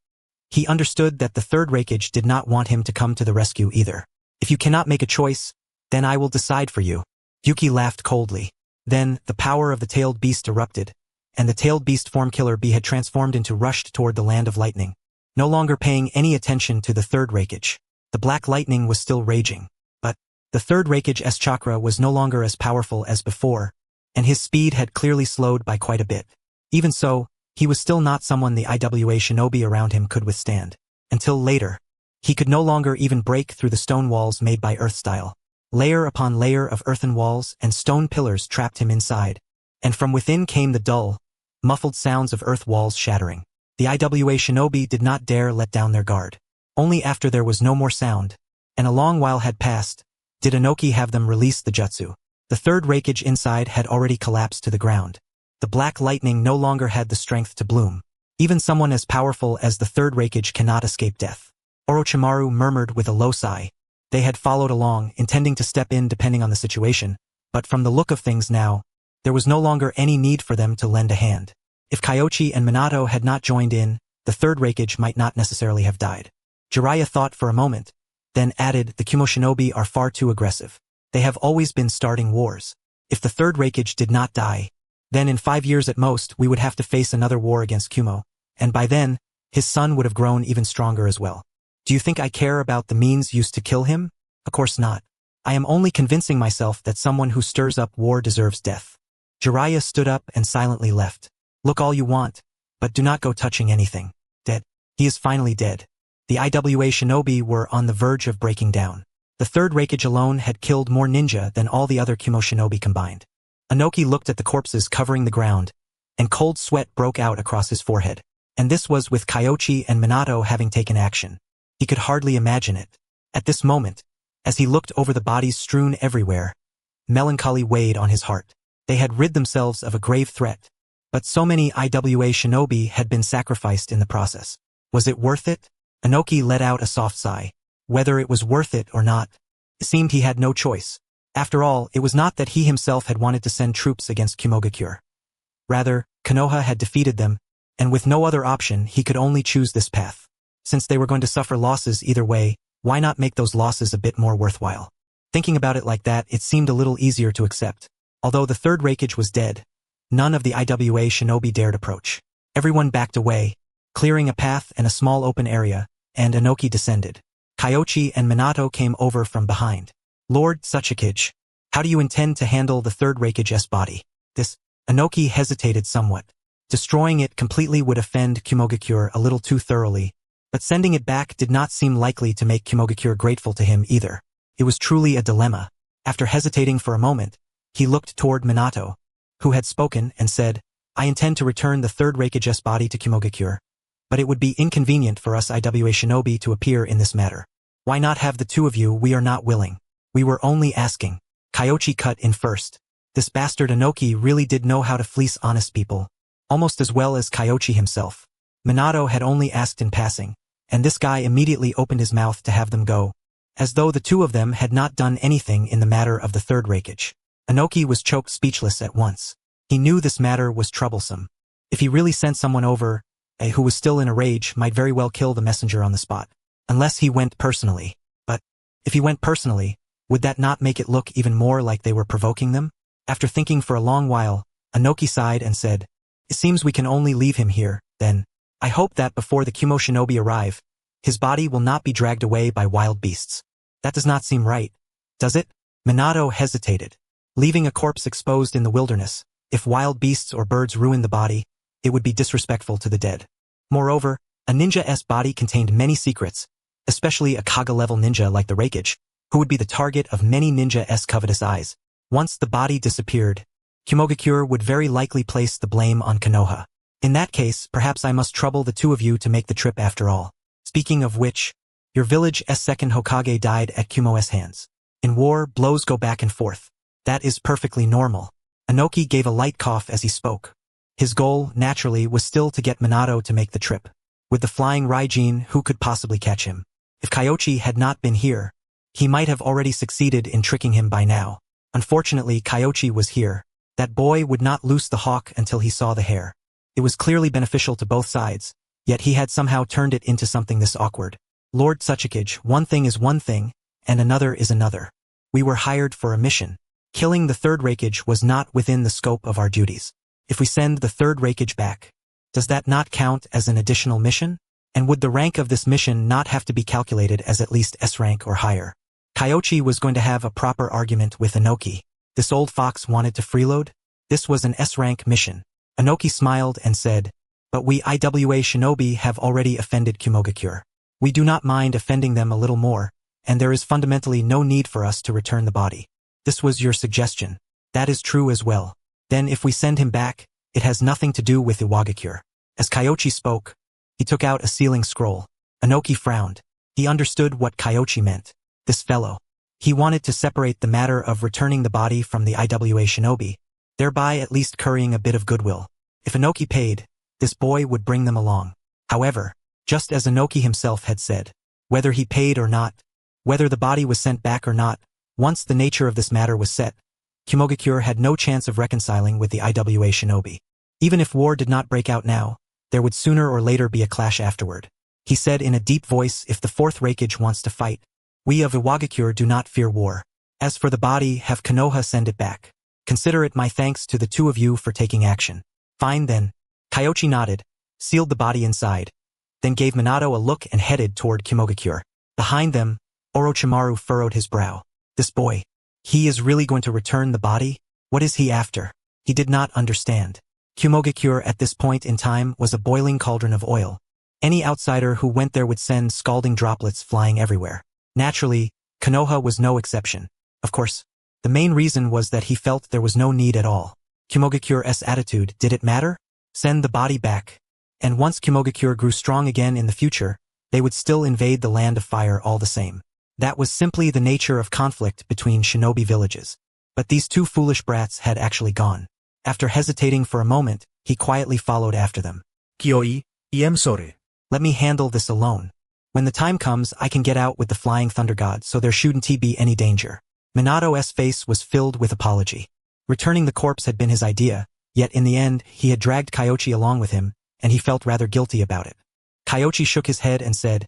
he understood that the third Raikage did not want him to come to the rescue either. If you cannot make a choice, then I will decide for you. Gyuki laughed coldly. Then, the power of the tailed beast erupted, and the tailed beast form Killer Bee had transformed into rushed toward the land of lightning, no longer paying any attention to the third Raikage. The black lightning was still raging, but the third Raikage's chakra was no longer as powerful as before, and his speed had clearly slowed by quite a bit. Even so, he was still not someone the IWA shinobi around him could withstand. Until later, he could no longer even break through the stone walls made by Earth style. Layer upon layer of earthen walls and stone pillars trapped him inside, and from within came the dull, muffled sounds of earth walls shattering. The IWA shinobi did not dare let down their guard. Only after there was no more sound, and a long while had passed, did Inoki have them release the jutsu. The third Raikage inside had already collapsed to the ground. The black lightning no longer had the strength to bloom. Even someone as powerful as the third Raikage cannot escape death. Orochimaru murmured with a low sigh. They had followed along, intending to step in depending on the situation, but from the look of things now, there was no longer any need for them to lend a hand. If Kyoichi and Minato had not joined in, the third Raikage might not necessarily have died. Jiraiya thought for a moment, then added, the Kumo shinobi are far too aggressive. They have always been starting wars. If the third Raikage did not die, then in 5 years at most we would have to face another war against Kumo, and by then, his son would have grown even stronger as well. Do you think I care about the means used to kill him? Of course not. I am only convincing myself that someone who stirs up war deserves death. Jiraiya stood up and silently left. Look all you want, but do not go touching anything. Dead. He is finally dead. The IWA shinobi were on the verge of breaking down. The third Raikage alone had killed more ninja than all the other Kumo shinobi combined. Inoki looked at the corpses covering the ground, and cold sweat broke out across his forehead. And this was with Kyoichi and Minato having taken action. He could hardly imagine it. At this moment, as he looked over the bodies strewn everywhere, melancholy weighed on his heart. They had rid themselves of a grave threat, but so many IWA shinobi had been sacrificed in the process. Was it worth it? Inoki let out a soft sigh. Whether it was worth it or not, it seemed he had no choice. After all, it was not that he himself had wanted to send troops against Kumogakure. Rather, Konoha had defeated them, and with no other option he could only choose this path. Since they were going to suffer losses either way, why not make those losses a bit more worthwhile? Thinking about it like that, it seemed a little easier to accept. Although the third Raikage was dead, none of the IWA shinobi dared approach. Everyone backed away, clearing a path and a small open area, and Inoki descended. Kyoichi and Minato came over from behind. Lord Tsuchikage, how do you intend to handle the third Raikage's body? This, Inoki hesitated somewhat. Destroying it completely would offend Kumogakure a little too thoroughly, But sending it back did not seem likely to make Kimogakure grateful to him either. It was truly a dilemma. After hesitating for a moment, he looked toward Minato, who had spoken and said, I intend to return the third Raikage's body to Kimogakure, but it would be inconvenient for us IWA shinobi to appear in this matter. Why not have the two of you? We are not willing. We were only asking. Kyoichi cut in first. This bastard Inoki really did know how to fleece honest people, almost as well as Kyoichi himself. Minato had only asked in passing, and this guy immediately opened his mouth to have them go, as though the two of them had not done anything in the matter of the third Raikage. Inoki was choked speechless at once. He knew this matter was troublesome. If he really sent someone over, who was still in a rage, might very well kill the messenger on the spot. Unless he went personally. But if he went personally, would that not make it look even more like they were provoking them? After thinking for a long while, Inoki sighed and said, It seems we can only leave him here, then. I hope that before the Kumo shinobi arrive, his body will not be dragged away by wild beasts. That does not seem right, does it? Minato hesitated. Leaving a corpse exposed in the wilderness, if wild beasts or birds ruin the body, it would be disrespectful to the dead. Moreover, a ninja's body contained many secrets, especially a Kaga-level ninja like the Raikage, who would be the target of many ninja's covetous eyes. Once the body disappeared, Kimogakure would very likely place the blame on Konoha. In that case, perhaps I must trouble the two of you to make the trip after all. Speaking of which, your village's second Hokage died at Kumo's hands. In war, blows go back and forth. That is perfectly normal. Inoki gave a light cough as he spoke. His goal, naturally, was still to get Minato to make the trip. With the flying Raijin, who could possibly catch him? If Kyoichi had not been here, he might have already succeeded in tricking him by now. Unfortunately, Kyoichi was here. That boy would not loose the hawk until he saw the hare. It was clearly beneficial to both sides, yet he had somehow turned it into something this awkward. Lord Tsuchikage, one thing is one thing, and another is another. We were hired for a mission. Killing the third Raikage was not within the scope of our duties. If we send the third Raikage back, does that not count as an additional mission? And would the rank of this mission not have to be calculated as at least S rank or higher? Kyoichi was going to have a proper argument with Inoki. This old fox wanted to freeload? This was an S rank mission. Inoki smiled and said, But we IWA shinobi have already offended Kimogakure. We do not mind offending them a little more, and there is fundamentally no need for us to return the body. This was your suggestion. That is true as well. Then if we send him back, it has nothing to do with Iwagakure. As Kyoichi spoke, he took out a sealing scroll. Inoki frowned. He understood what Kyoichi meant. This fellow. He wanted to separate the matter of returning the body from the IWA shinobi, thereby at least currying a bit of goodwill. If Inoki paid, this boy would bring them along. However, just as Inoki himself had said, whether he paid or not, whether the body was sent back or not, once the nature of this matter was set, Kimogakure had no chance of reconciling with the IWA shinobi. Even if war did not break out now, there would sooner or later be a clash afterward. He said in a deep voice, If the fourth Raikage wants to fight, we of Iwagakure do not fear war. As for the body, have Konoha send it back. Consider it my thanks to the two of you for taking action. Fine then. Kyoichi nodded, sealed the body inside, then gave Minato a look and headed toward Kimogakure. Behind them, Orochimaru furrowed his brow. This boy. He is really going to return the body? What is he after? He did not understand. Kimogakure at this point in time was a boiling cauldron of oil. Any outsider who went there would send scalding droplets flying everywhere. Naturally, Konoha was no exception. Of course, the main reason was that he felt there was no need at all. Kimogakure's attitude, did it matter? Send the body back. And once Kimogakure grew strong again in the future, they would still invade the land of fire all the same. That was simply the nature of conflict between shinobi villages. But these two foolish brats had actually gone. After hesitating for a moment, he quietly followed after them. Kyoi, I am sorry. Let me handle this alone. When the time comes, I can get out with the flying thunder god, so there shouldn't be any danger. Minato's face was filled with apology. Returning the corpse had been his idea, yet in the end, he had dragged Kyoichi along with him, and he felt rather guilty about it. Kyoichi shook his head and said,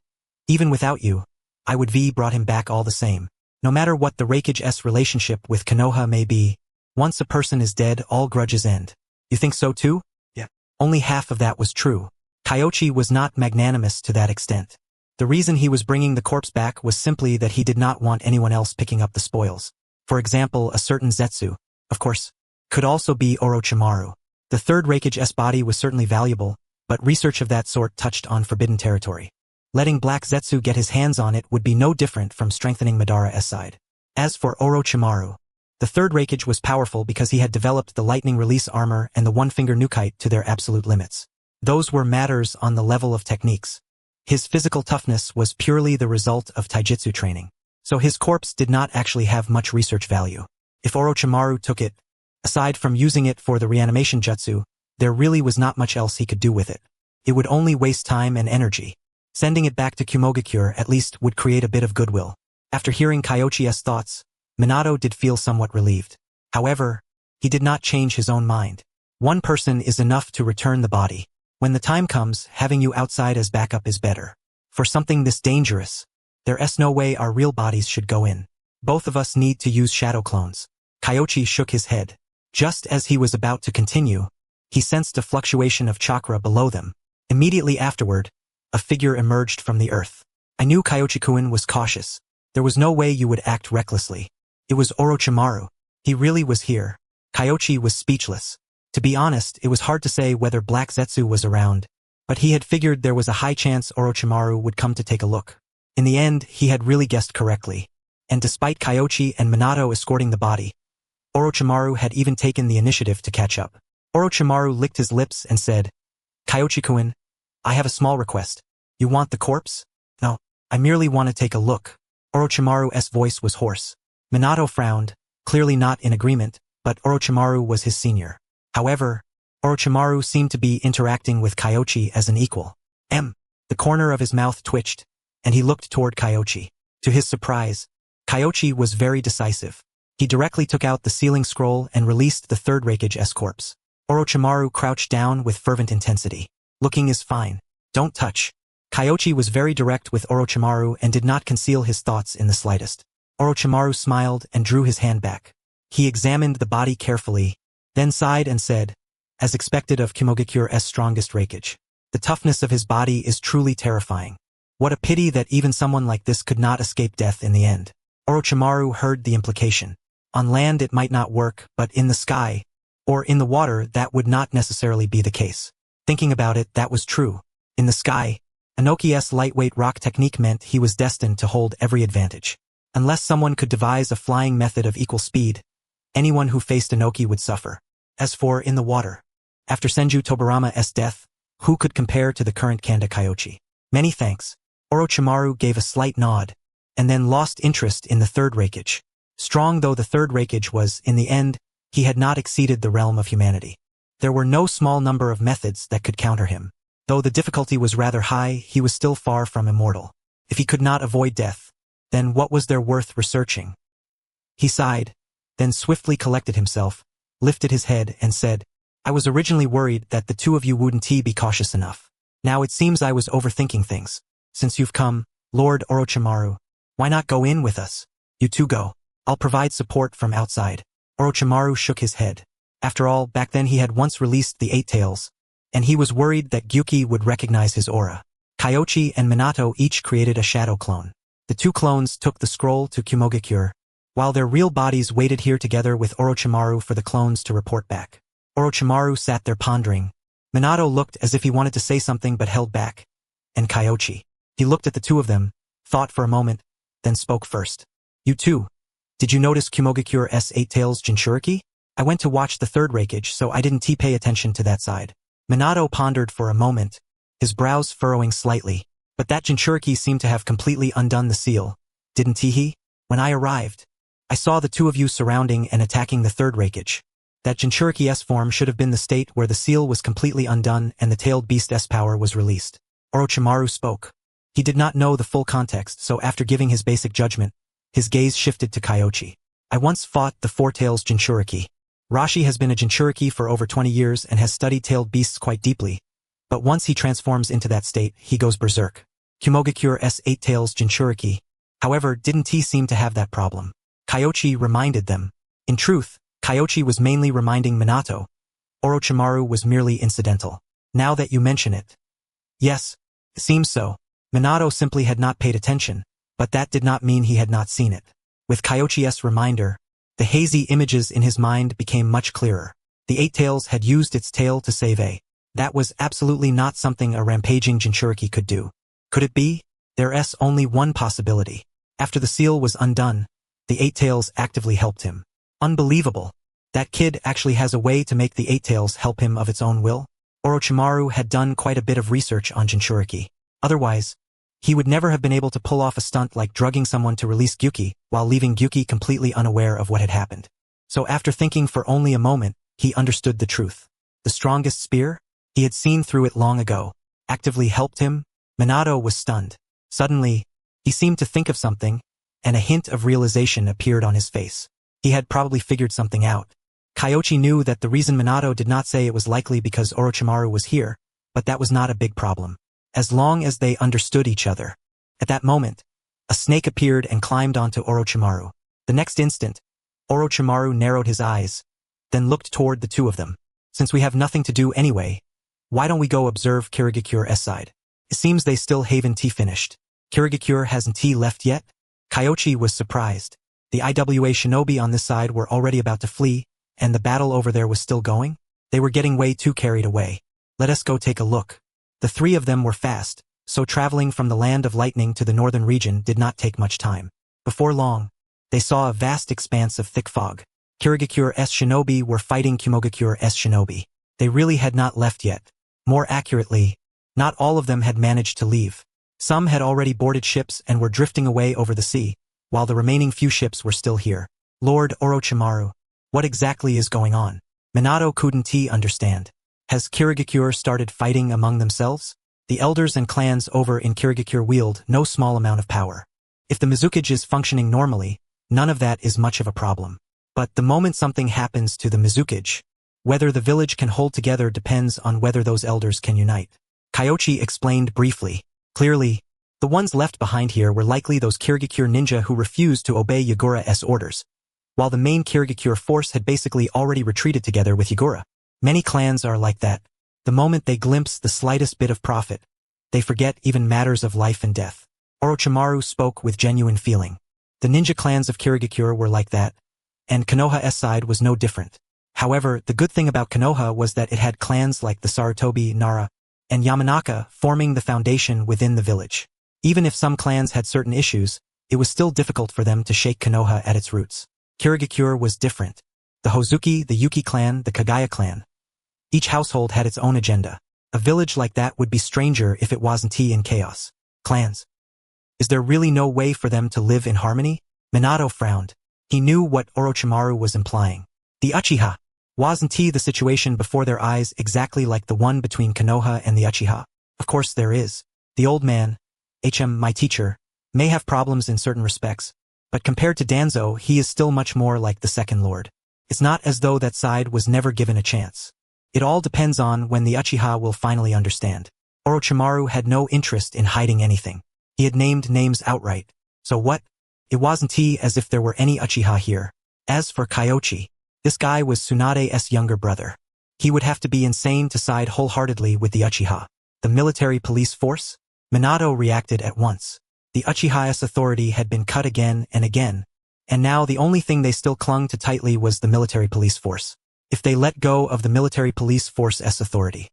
Even without you, I would have brought him back all the same. No matter what the Raikage's relationship with Konoha may be, once a person is dead, all grudges end. You think so too? Yeah. Only half of that was true. Kyoichi was not magnanimous to that extent. The reason he was bringing the corpse back was simply that he did not want anyone else picking up the spoils. For example, a certain Zetsu, of course, could also be Orochimaru. The third Raikage's body was certainly valuable, but research of that sort touched on forbidden territory. Letting Black Zetsu get his hands on it would be no different from strengthening Madara's side. As for Orochimaru, the third Raikage was powerful because he had developed the lightning release armor and the one-finger nukite to their absolute limits. Those were matters on the level of techniques. His physical toughness was purely the result of taijutsu training. So his corpse did not actually have much research value. If Orochimaru took it, aside from using it for the reanimation jutsu, there really was not much else he could do with it. It would only waste time and energy. Sending it back to Kumogakure at least would create a bit of goodwill. After hearing Kyoichi's thoughts, Minato did feel somewhat relieved. However, he did not change his own mind. One person is enough to return the body. When the time comes, having you outside as backup is better. For something this dangerous, there's no way our real bodies should go in. Both of us need to use shadow clones. Kyoichi shook his head. Just as he was about to continue, he sensed a fluctuation of chakra below them. Immediately afterward, a figure emerged from the earth. I knew Kyoichi-kun was cautious. There was no way you would act recklessly. It was Orochimaru. He really was here. Kyoichi was speechless. To be honest, it was hard to say whether Black Zetsu was around, but he had figured there was a high chance Orochimaru would come to take a look. In the end, he had really guessed correctly. And despite Kyoichi and Minato escorting the body, Orochimaru had even taken the initiative to catch up. Orochimaru licked his lips and said, Kyoichi-kun, I have a small request. You want the corpse? No, I merely want to take a look. Orochimaru's voice was hoarse. Minato frowned, clearly not in agreement, but Orochimaru was his senior. However, Orochimaru seemed to be interacting with Kyoichi as an equal. The corner of his mouth twitched, and he looked toward Kyoichi. To his surprise, Kyoichi was very decisive. He directly took out the sealing scroll and released the third Raikage's corpse. Orochimaru crouched down with fervent intensity. Looking is fine. Don't touch. Kyoichi was very direct with Orochimaru and did not conceal his thoughts in the slightest. Orochimaru smiled and drew his hand back. He examined the body carefully, then sighed and said, as expected of Kumogakure's strongest Raikage, the toughness of his body is truly terrifying. What a pity that even someone like this could not escape death in the end. Orochimaru heard the implication. On land it might not work, but in the sky, or in the water, that would not necessarily be the case. Thinking about it, that was true. In the sky, Inoki's lightweight rock technique meant he was destined to hold every advantage. Unless someone could devise a flying method of equal speed, anyone who faced Inoki would suffer. As for in the water, after Senju Tobirama's death, who could compare to the current Kanda Kyoichi? Many thanks. Orochimaru gave a slight nod, and then lost interest in the third Raikage. Strong though the third Raikage was, in the end, he had not exceeded the realm of humanity. There were no small number of methods that could counter him. Though the difficulty was rather high, he was still far from immortal. If he could not avoid death, then what was there worth researching? He sighed, then swiftly collected himself, lifted his head and said, I was originally worried that the two of you wouldn't be cautious enough. Now it seems I was overthinking things. Since you've come, Lord Orochimaru, why not go in with us? You two go. I'll provide support from outside. Orochimaru shook his head. After all, back then he had once released the Eight Tails, and he was worried that Gyuki would recognize his aura. Kyoichi and Minato each created a shadow clone. The two clones took the scroll to Kumogakure, while their real bodies waited here together with Orochimaru for the clones to report back. Orochimaru sat there pondering. Minato looked as if he wanted to say something but held back. And Kyoichi. He looked at the two of them, thought for a moment, then spoke first. You two, did you notice Kumogakure's Eight Tails Jinchuriki? I went to watch the third Raikage, so I didn't pay attention to that side. Minato pondered for a moment, his brows furrowing slightly, but that Jinchuriki seemed to have completely undone the seal, didn't he? When I arrived, I saw the two of you surrounding and attacking the third Raikage. That Jinchuriki's form should have been the state where the seal was completely undone and the tailed beast's power was released. Orochimaru spoke. He did not know the full context, so after giving his basic judgment, his gaze shifted to Kyoichi. I once fought the Four Tails Jinchuriki. Rashi has been a Jinchuriki for over 20 years and has studied tailed beasts quite deeply, but once he transforms into that state, he goes berserk. Kumogakure's Eight Tails Jinchuriki, however, didn't seem to have that problem. Kyoichi reminded them. In truth, Kyoichi was mainly reminding Minato. Orochimaru was merely incidental. Now that you mention it. Yes, it seems so. Minato simply had not paid attention, but that did not mean he had not seen it. With Kyoichi's reminder, the hazy images in his mind became much clearer. The Eight Tails had used its tail to save A. That was absolutely not something a rampaging Jinchuriki could do. Could it be? There's only one possibility. After the seal was undone, the Eight Tails actively helped him. Unbelievable. That kid actually has a way to make the Eight Tails help him of its own will? Orochimaru had done quite a bit of research on Jinchuriki. Otherwise, he would never have been able to pull off a stunt like drugging someone to release Gyuki while leaving Gyuki completely unaware of what had happened. So after thinking for only a moment, he understood the truth. The strongest spear? He had seen through it long ago. Actively helped him? Minato was stunned. Suddenly, he seemed to think of something, and a hint of realization appeared on his face. He had probably figured something out. Kyoichi knew that the reason Minato did not say it was likely because Orochimaru was here, but that was not a big problem. As long as they understood each other. At that moment, a snake appeared and climbed onto Orochimaru. The next instant, Orochimaru narrowed his eyes, then looked toward the two of them. Since we have nothing to do anyway, why don't we go observe Kirigakure's side? It seems they still haven't finished. Kirigakure hasn't left yet? Kyoichi was surprised. The IWA shinobi on this side were already about to flee, and the battle over there was still going? They were getting way too carried away. Let us go take a look. The three of them were fast, so traveling from the land of lightning to the northern region did not take much time. Before long, they saw a vast expanse of thick fog. Kirigakure's shinobi were fighting Kumogakure's shinobi. They really had not left yet. More accurately, not all of them had managed to leave. Some had already boarded ships and were drifting away over the sea, while the remaining few ships were still here. Lord Orochimaru, what exactly is going on? Minato couldn't understand. Has Kirigakure started fighting among themselves? The elders and clans over in Kirigakure wield no small amount of power. If the Mizukage is functioning normally, none of that is much of a problem. But the moment something happens to the Mizukage, whether the village can hold together depends on whether those elders can unite. Kyoichi explained briefly. Clearly, the ones left behind here were likely those Kirigakure ninja who refused to obey Yagura's orders, while the main Kirigakure force had basically already retreated together with Yagura. Many clans are like that. The moment they glimpse the slightest bit of profit, they forget even matters of life and death. Orochimaru spoke with genuine feeling. The ninja clans of Kirigakure were like that, and Konoha's side was no different. However, the good thing about Konoha was that it had clans like the Sarutobi, Nara, and Yamanaka forming the foundation within the village. Even if some clans had certain issues, it was still difficult for them to shake Konoha at its roots. Kirigakure was different. The Hozuki, the Yuki clan, the Kagaya clan. Each household had its own agenda. A village like that would be stranger if it wasn't in chaos. Clans. Is there really no way for them to live in harmony? Minato frowned. He knew what Orochimaru was implying. The Uchiha. Wasn't the situation before their eyes exactly like the one between Konoha and the Uchiha? Of course there is. The old man, my teacher, may have problems in certain respects, but compared to Danzo, he is still much more like the second lord. It's not as though that side was never given a chance. It all depends on when the Uchiha will finally understand. Orochimaru had no interest in hiding anything. He had named names outright. So what? It wasn't as if there were any Uchiha here. As for Kyoichi, this guy was Tsunade's younger brother. He would have to be insane to side wholeheartedly with the Uchiha. The military police force? Minato reacted at once. The Uchiha's authority had been cut again and again, and now the only thing they still clung to tightly was the military police force. If they let go of the military police force's authority.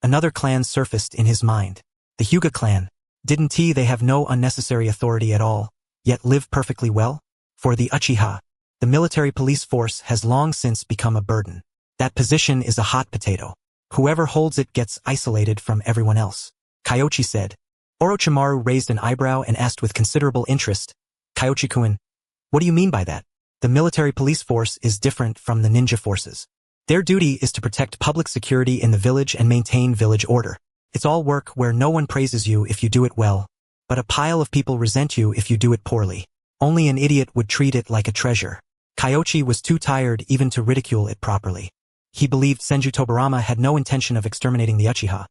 Another clan surfaced in his mind. The Hyuga clan. Didn't they have no unnecessary authority at all, yet live perfectly well? For the Uchiha, the military police force has long since become a burden. That position is a hot potato. Whoever holds it gets isolated from everyone else. Kyoichi said. Orochimaru raised an eyebrow and asked with considerable interest, Kyoichi-kun, what do you mean by that? The military police force is different from the ninja forces. Their duty is to protect public security in the village and maintain village order. It's all work where no one praises you if you do it well, but a pile of people resent you if you do it poorly. Only an idiot would treat it like a treasure. Kyoichi was too tired even to ridicule it properly. He believed Senju Tobarama had no intention of exterminating the Uchiha,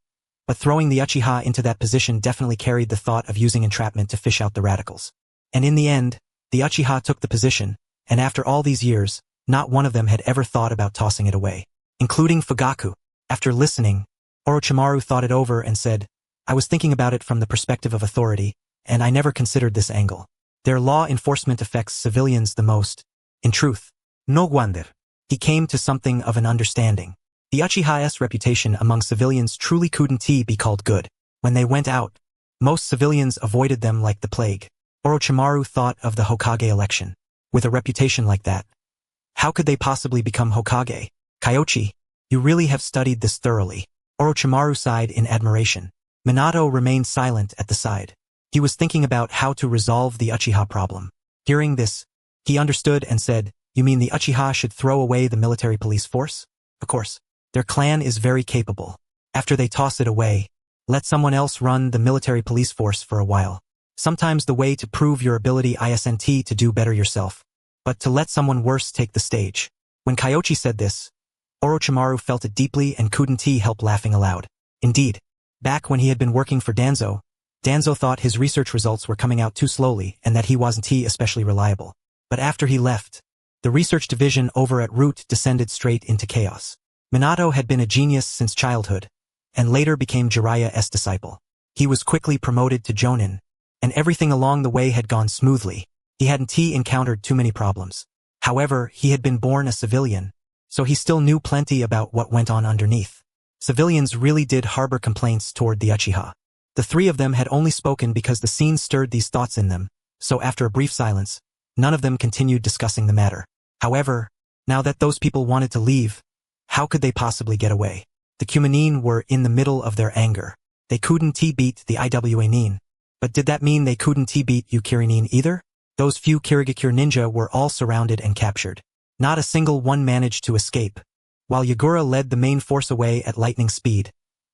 but throwing the Uchiha into that position definitely carried the thought of using entrapment to fish out the radicals. And in the end, the Uchiha took the position, and after all these years, not one of them had ever thought about tossing it away, including Fugaku. After listening, Orochimaru thought it over and said, I was thinking about it from the perspective of authority, and I never considered this angle. Their law enforcement affects civilians the most. In truth, no wonder. He came to something of an understanding. The Uchiha's reputation among civilians truly couldn't be called good. When they went out, Most civilians avoided them like the plague. Orochimaru thought of the Hokage election. With a reputation like that, how could they possibly become Hokage? Kyoichi, you really have studied this thoroughly. Orochimaru sighed in admiration. Minato remained silent at the side. He was thinking about how to resolve the Uchiha problem. Hearing this, he understood and said, "You mean the Uchiha should throw away the military police force? Of course. Their clan is very capable. After they toss it away, let someone else run the military police force for a while. Sometimes the way to prove your ability isn't to do better yourself, but to let someone worse take the stage." When Kyoichi said this, Orochimaru felt it deeply and couldn't help laughing aloud. Indeed, back when he had been working for Danzo thought his research results were coming out too slowly and that he wasn't especially reliable. But after he left, the research division over at Root descended straight into chaos. Minato had been a genius since childhood, and later became Jiraiya's disciple. He was quickly promoted to Jonin, and everything along the way had gone smoothly. He hadn't encountered too many problems. However, he had been born a civilian, so he still knew plenty about what went on underneath. Civilians really did harbor complaints toward the Uchiha. The three of them had only spoken because the scene stirred these thoughts in them, so after a brief silence, none of them continued discussing the matter. However, now that those people wanted to leave, how could they possibly get away? The Kumanin were in the middle of their anger. They couldn't beat the Iwanin. But did that mean they couldn't beat Ukirinin either? Those few Kirigakure ninja were all surrounded and captured. Not a single one managed to escape, while Yagura led the main force away at lightning speed,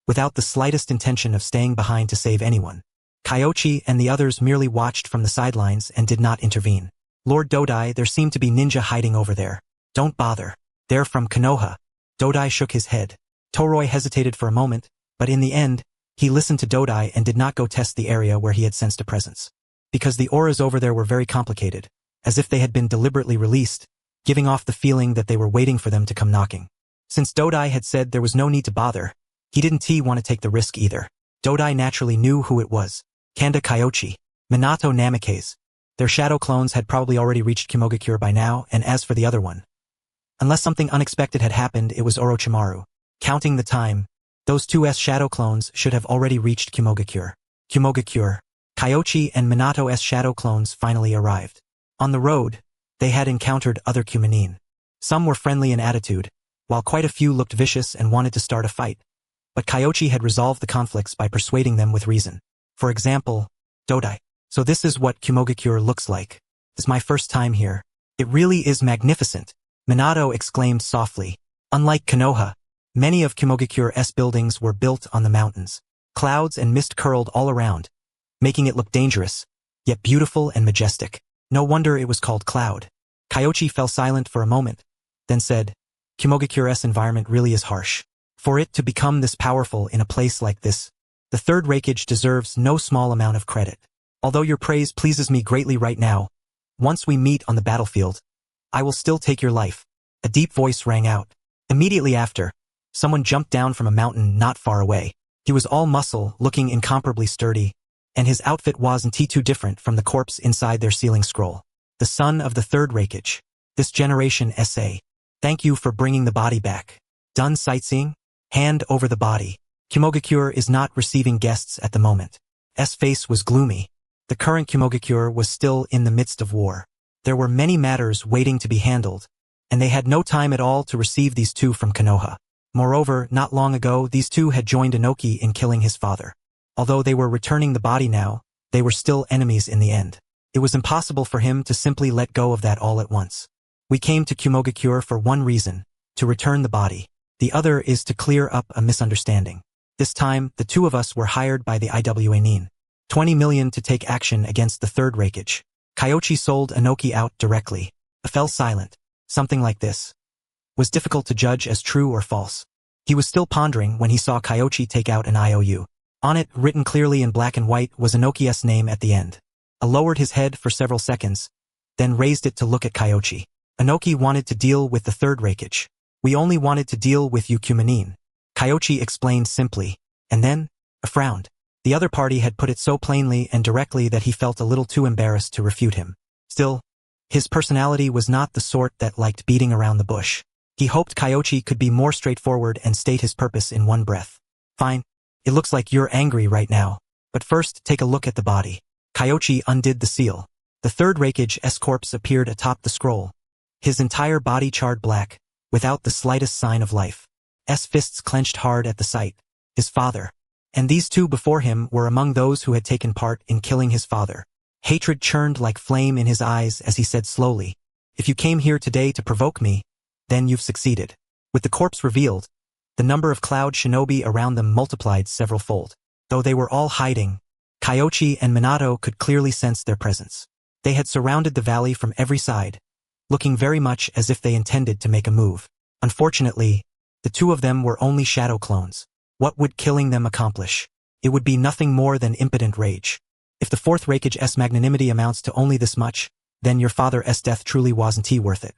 without the slightest intention of staying behind to save anyone. Kyoichi and the others merely watched from the sidelines and did not intervene. "Lord Dodai, there seem to be ninja hiding over there. Don't bother. They're from Konoha." Dodai shook his head. Toroi hesitated for a moment, but in the end, he listened to Dodai and did not go test the area where he had sensed a presence. Because the auras over there were very complicated, as if they had been deliberately released, giving off the feeling that they were waiting for them to come knocking. Since Dodai had said there was no need to bother, he didn't want to take the risk either. Dodai naturally knew who it was. Kanda Kyoichi, Minato Namikaze. Their shadow clones had probably already reached Kimogakure by now, and as for the other one, unless something unexpected had happened, it was Orochimaru. Counting the time, those two shadow clones should have already reached Kimogakure. Kyoichi and Minato's shadow clones finally arrived. On the road, they had encountered other Kumanin. Some were friendly in attitude, while quite a few looked vicious and wanted to start a fight. But Kyoichi had resolved the conflicts by persuading them with reason. For example, Dodai. "So this is what Kimogakure looks like. It's my first time here. It really is magnificent," Minato exclaimed softly. Unlike Konoha, many of Kimogakure's buildings were built on the mountains. Clouds and mist curled all around, making it look dangerous, yet beautiful and majestic. No wonder it was called Cloud. Kyoichi fell silent for a moment, then said, "Kimogakure's environment really is harsh. For it to become this powerful in a place like this, the third Raikage deserves no small amount of credit. Although your praise pleases me greatly right now, once we meet on the battlefield, I will still take your life." A deep voice rang out. Immediately after, someone jumped down from a mountain not far away. He was all muscle, looking incomparably sturdy, and his outfit wasn't too different from the corpse inside their sealing scroll. The son of the third Raikage. This generation SA. "Thank you for bringing the body back. Done sightseeing? Hand over the body." Kimogakure is not receiving guests at the moment. S face was gloomy. The current Kimogakure was still in the midst of war. There were many matters waiting to be handled, and they had no time at all to receive these two from Konoha. Moreover, not long ago, these two had joined Inoki in killing his father. Although they were returning the body now, they were still enemies in the end. It was impossible for him to simply let go of that all at once. "We came to Kimogakure for one reason, to return the body. The other is to clear up a misunderstanding. This time, the two of us were hired by the Iwanin. 20 million to take action against the third Raikage." Kyoichi sold Inoki out directly. Fell silent. Something like this was difficult to judge as true or false. He was still pondering when he saw Kyoichi take out an IOU. On it, written clearly in black and white, was Inoki's name at the end. Lowered his head for several seconds, then raised it to look at Kyoichi. "Inoki wanted to deal with the third Raikage. We only wanted to deal with you Kumanin," Kyoichi explained simply, and then, frowned. The other party had put it so plainly and directly that he felt a little too embarrassed to refute him. Still, his personality was not the sort that liked beating around the bush. He hoped Kyoichi could be more straightforward and state his purpose in one breath. "Fine. It looks like you're angry right now. But first, take a look at the body. Kyoichi undid the seal. The third Raikage's corpse appeared atop the scroll. His entire body charred black, without the slightest sign of life. Fists clenched hard at the sight. His father. And these two before him were among those who had taken part in killing his father. Hatred churned like flame in his eyes as he said slowly, "If you came here today to provoke me, then you've succeeded." With the corpse revealed, the number of cloud shinobi around them multiplied several-fold. Though they were all hiding, Kyoichi and Minato could clearly sense their presence. They had surrounded the valley from every side, looking very much as if they intended to make a move. Unfortunately, the two of them were only shadow clones. What would killing them accomplish? It would be nothing more than impotent rage. If the fourth Raikage's magnanimity amounts to only this much, then your father's death truly wasn't worth it.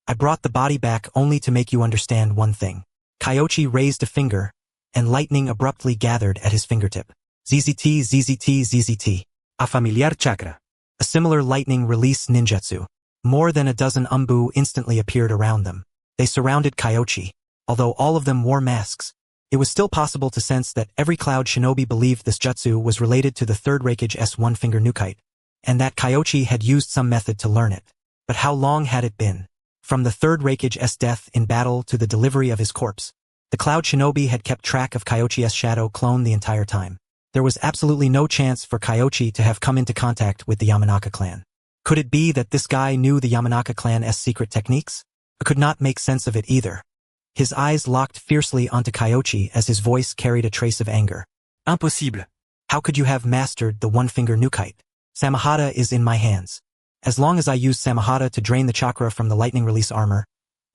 I brought the body back only to make you understand one thing. Kyoichi raised a finger, and lightning abruptly gathered at his fingertip. ZZT, ZZT, ZZT. A familiar chakra. A similar lightning release ninjutsu. More than a dozen umbu instantly appeared around them. They surrounded Kyoichi. Although all of them wore masks, it was still possible to sense that every cloud shinobi believed this jutsu was related to the third Raikage's one-finger nukite, and that Kyoichi had used some method to learn it. But how long had it been? From the third Raikage's death in battle to the delivery of his corpse, the cloud shinobi had kept track of Kyoichi's shadow clone the entire time. There was absolutely no chance for Kyoichi to have come into contact with the Yamanaka clan. Could it be that this guy knew the Yamanaka clan's secret techniques? I could not make sense of it either. His eyes locked fiercely onto Kyoichi as his voice carried a trace of anger. Impossible. How could you have mastered the one-finger nukite? Samahata is in my hands. As long as I used Samahata to drain the chakra from the lightning release armor,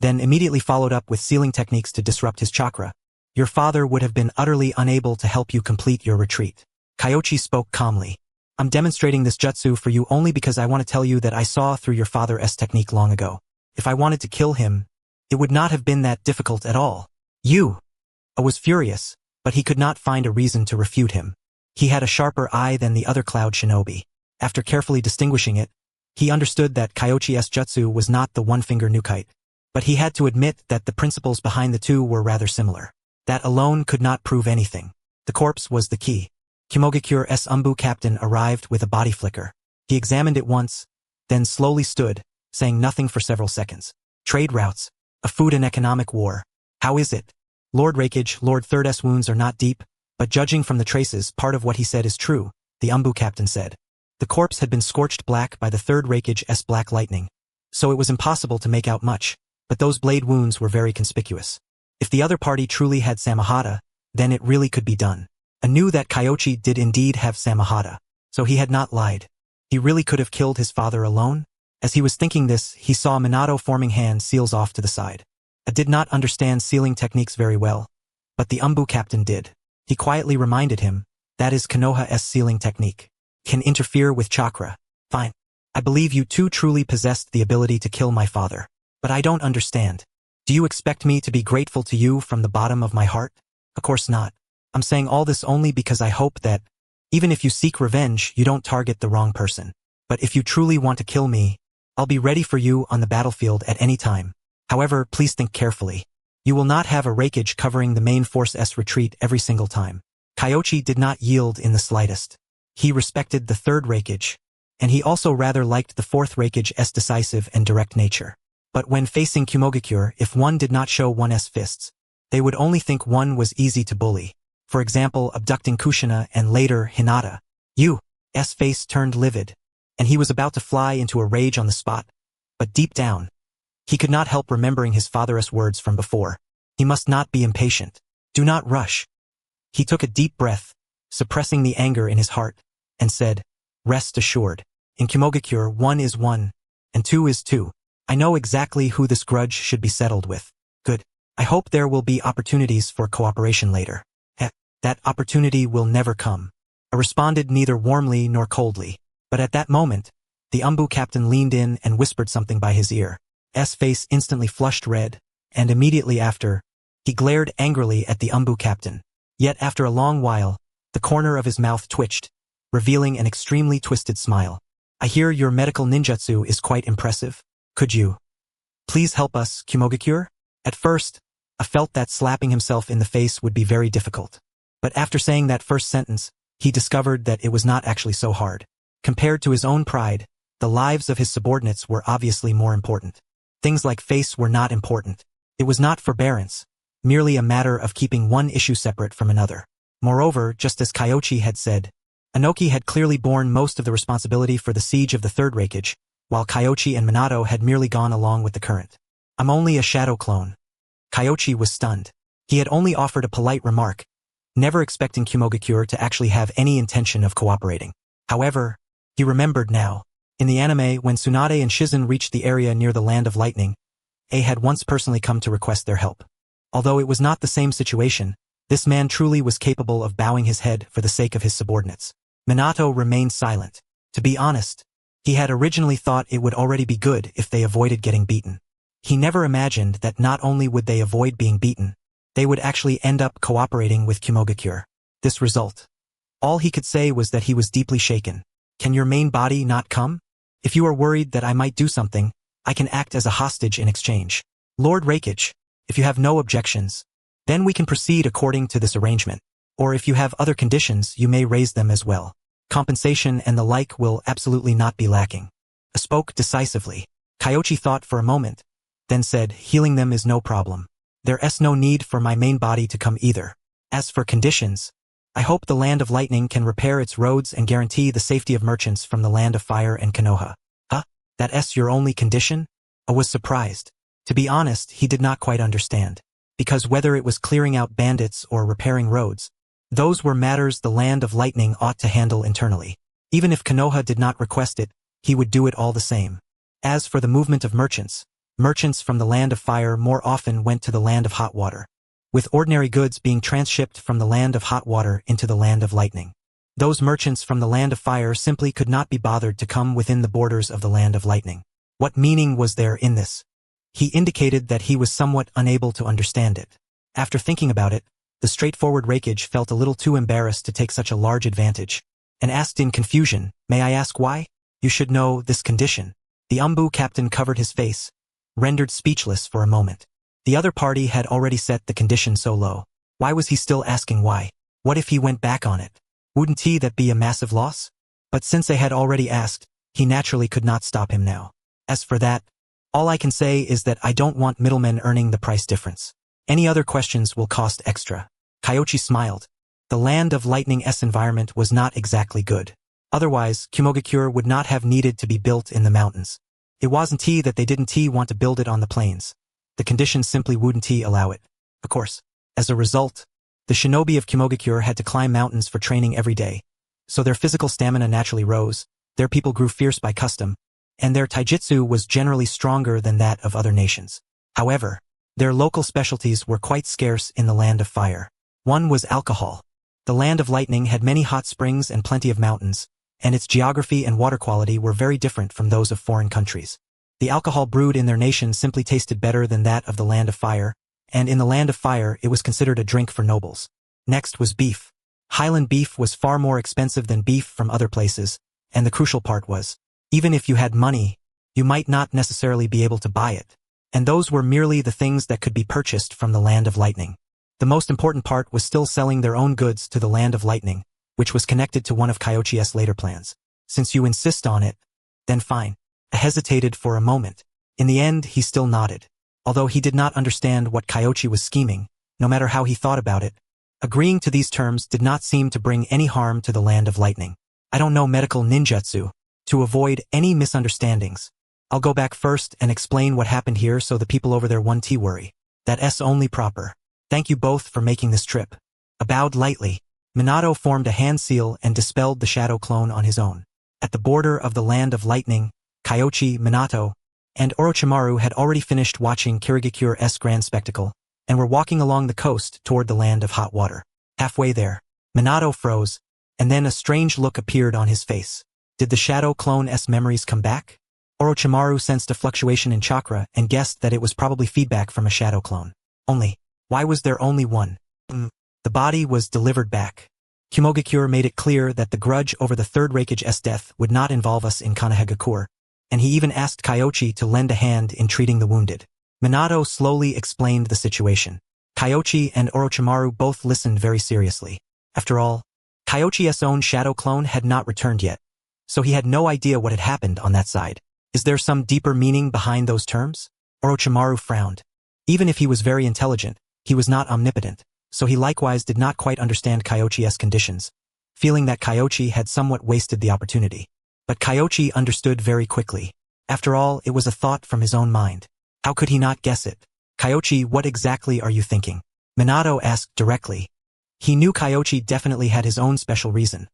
then immediately followed up with sealing techniques to disrupt his chakra, your father would have been utterly unable to help you complete your retreat. Kyoichi spoke calmly. I'm demonstrating this jutsu for you only because I want to tell you that I saw through your father's technique long ago. If I wanted to kill him, it would not have been that difficult at all. I was furious, but he could not find a reason to refute him. He had a sharper eye than the other cloud shinobi. After carefully distinguishing it, he understood that Kyoichi's jutsu was not the one-finger nukite, but he had to admit that the principles behind the two were rather similar. That alone could not prove anything. The corpse was the key. Kimogakure's umbu captain arrived with a body flicker. He examined it once, then slowly stood, saying nothing for several seconds. Trade routes. A food and economic war. How is it? Lord Raikage, Lord Third's wounds are not deep, but judging from the traces, part of what he said is true, the umbu captain said. The corpse had been scorched black by the third Raikage's black lightning, so it was impossible to make out much, but those blade wounds were very conspicuous. If the other party truly had Samahata, then it really could be done. I knew that Kyoichi did indeed have Samahata, so he had not lied. He really could have killed his father alone? As he was thinking this, he saw Minato forming hand seals off to the side. I did not understand sealing techniques very well, but the umbu captain did. He quietly reminded him, that is Konoha's sealing technique. Can interfere with chakra. Fine. I believe you two truly possessed the ability to kill my father. But I don't understand. Do you expect me to be grateful to you from the bottom of my heart? Of course not. I'm saying all this only because I hope that, even if you seek revenge, you don't target the wrong person. But if you truly want to kill me, I'll be ready for you on the battlefield at any time. However, please think carefully. You will not have a Raikage covering the main force's retreat every single time. Kyoichi did not yield in the slightest. He respected the third Raikage, and he also rather liked the fourth Raikage's decisive and direct nature. But when facing Kumogakure, if one did not show one's fists, they would only think one was easy to bully. For example, abducting Kushina and later Hinata. Yu's face turned livid, and he was about to fly into a rage on the spot, but deep down, he could not help remembering his father's words from before. He must not be impatient. Do not rush. He took a deep breath, suppressing the anger in his heart, and said, rest assured. In Kumogakure, 1 is 1, and 2 is 2. I know exactly who this grudge should be settled with. Good. I hope there will be opportunities for cooperation later. That opportunity will never come. I responded neither warmly nor coldly. But at that moment, the umbu captain leaned in and whispered something by his ear. Face instantly flushed red, and immediately after, he glared angrily at the umbu captain. Yet after a long while, the corner of his mouth twitched, revealing an extremely twisted smile. I hear your medical ninjutsu is quite impressive. Could you please help us, Kumogakure? At first, I felt that slapping himself in the face would be very difficult. But after saying that first sentence, he discovered that it was not actually so hard. Compared to his own pride, the lives of his subordinates were obviously more important. Things like face were not important. It was not forbearance, merely a matter of keeping one issue separate from another. Moreover, just as Kyoichi had said, Inoki had clearly borne most of the responsibility for the siege of the third Hokage, while Kyoichi and Minato had merely gone along with the current. I'm only a shadow clone. Kyoichi was stunned. He had only offered a polite remark, never expecting Kumogakure to actually have any intention of cooperating. However, he remembered now. In the anime, when Tsunade and Shizen reached the area near the Land of Lightning, A had once personally come to request their help. Although it was not the same situation, this man truly was capable of bowing his head for the sake of his subordinates. Minato remained silent. To be honest, he had originally thought it would already be good if they avoided getting beaten. He never imagined that not only would they avoid being beaten, they would actually end up cooperating with Kumogakure. This result. All he could say was that he was deeply shaken. Can your main body not come? If you are worried that I might do something, I can act as a hostage in exchange. Lord Hokage, if you have no objections, then we can proceed according to this arrangement. Or if you have other conditions, you may raise them as well. Compensation and the like will absolutely not be lacking. I spoke decisively. Kyoichi thought for a moment, then said, healing them is no problem. There's no need for my main body to come either. As for conditions, I hope the Land of Lightning can repair its roads and guarantee the safety of merchants from the Land of Fire and Konoha. Huh? That's your only condition? I was surprised. To be honest, he did not quite understand. Because whether it was clearing out bandits or repairing roads, those were matters the Land of Lightning ought to handle internally. Even if Konoha did not request it, he would do it all the same. As for the movement of merchants from the Land of Fire more often went to the Land of Hot Water, with ordinary goods being transshipped from the Land of Hot Water into the Land of Lightning. Those merchants from the Land of Fire simply could not be bothered to come within the borders of the Land of Lightning. What meaning was there in this? He indicated that he was somewhat unable to understand it. After thinking about it, the straightforward Hokage felt a little too embarrassed to take such a large advantage, and asked in confusion, may I ask why? You should know this condition. The Umbu captain covered his face, rendered speechless for a moment. The other party had already set the condition so low. Why was he still asking why? What if he went back on it? Wouldn't that be a massive loss? But since they had already asked, he naturally could not stop him now. As for that, all I can say is that I don't want middlemen earning the price difference. Any other questions will cost extra. Kyoichi smiled. The Land of Lightning's environment was not exactly good. Otherwise, Kumogakure would not have needed to be built in the mountains. It wasn't that they didn't want to build it on the plains. The conditions simply wouldn't allow it. Of course. As a result, the shinobi of Kumogakure had to climb mountains for training every day, so their physical stamina naturally rose, their people grew fierce by custom, and their taijutsu was generally stronger than that of other nations. However, their local specialties were quite scarce in the Land of Fire. One was alcohol. The Land of Lightning had many hot springs and plenty of mountains, and its geography and water quality were very different from those of foreign countries. The alcohol brewed in their nation simply tasted better than that of the Land of Fire, and in the Land of Fire it was considered a drink for nobles. Next was beef. Highland beef was far more expensive than beef from other places, and the crucial part was, even if you had money, you might not necessarily be able to buy it. And those were merely the things that could be purchased from the Land of Lightning. The most important part was still selling their own goods to the Land of Lightning, which was connected to one of Kyoichi's later plans. Since you insist on it, then fine. I hesitated for a moment. In the end, he still nodded. Although he did not understand what Kyoichi was scheming, no matter how he thought about it, agreeing to these terms did not seem to bring any harm to the Land of Lightning. I don't know medical ninjutsu. To avoid any misunderstandings, I'll go back first and explain what happened here so the people over there won't worry. That's only proper. Thank you both for making this trip. I bowed lightly. Minato formed a hand seal and dispelled the shadow clone on his own. At the border of the Land of Lightning, Kyoichi, Minato, and Orochimaru had already finished watching Kirigakure's grand spectacle, and were walking along the coast toward the Land of Hot Water. Halfway there, Minato froze, and then a strange look appeared on his face. Did the shadow clone's memories come back? Orochimaru sensed a fluctuation in chakra and guessed that it was probably feedback from a shadow clone. Why was there only one? The body was delivered back. Kumogakure made it clear that the grudge over the third Hokage's death would not involve us in Konoha, and he even asked Kyoichi to lend a hand in treating the wounded. Minato slowly explained the situation. Kyoichi and Orochimaru both listened very seriously. After all, Kyoichi's own shadow clone had not returned yet, so he had no idea what had happened on that side. Is there some deeper meaning behind those terms? Orochimaru frowned. Even if he was very intelligent, he was not omnipotent, so he likewise did not quite understand Kyoichi's conditions, feeling that Kyoichi had somewhat wasted the opportunity. But Kyoichi understood very quickly. After all, it was a thought from his own mind. How could he not guess it? Kyoichi, what exactly are you thinking? Minato asked directly. He knew Kyoichi definitely had his own special reason.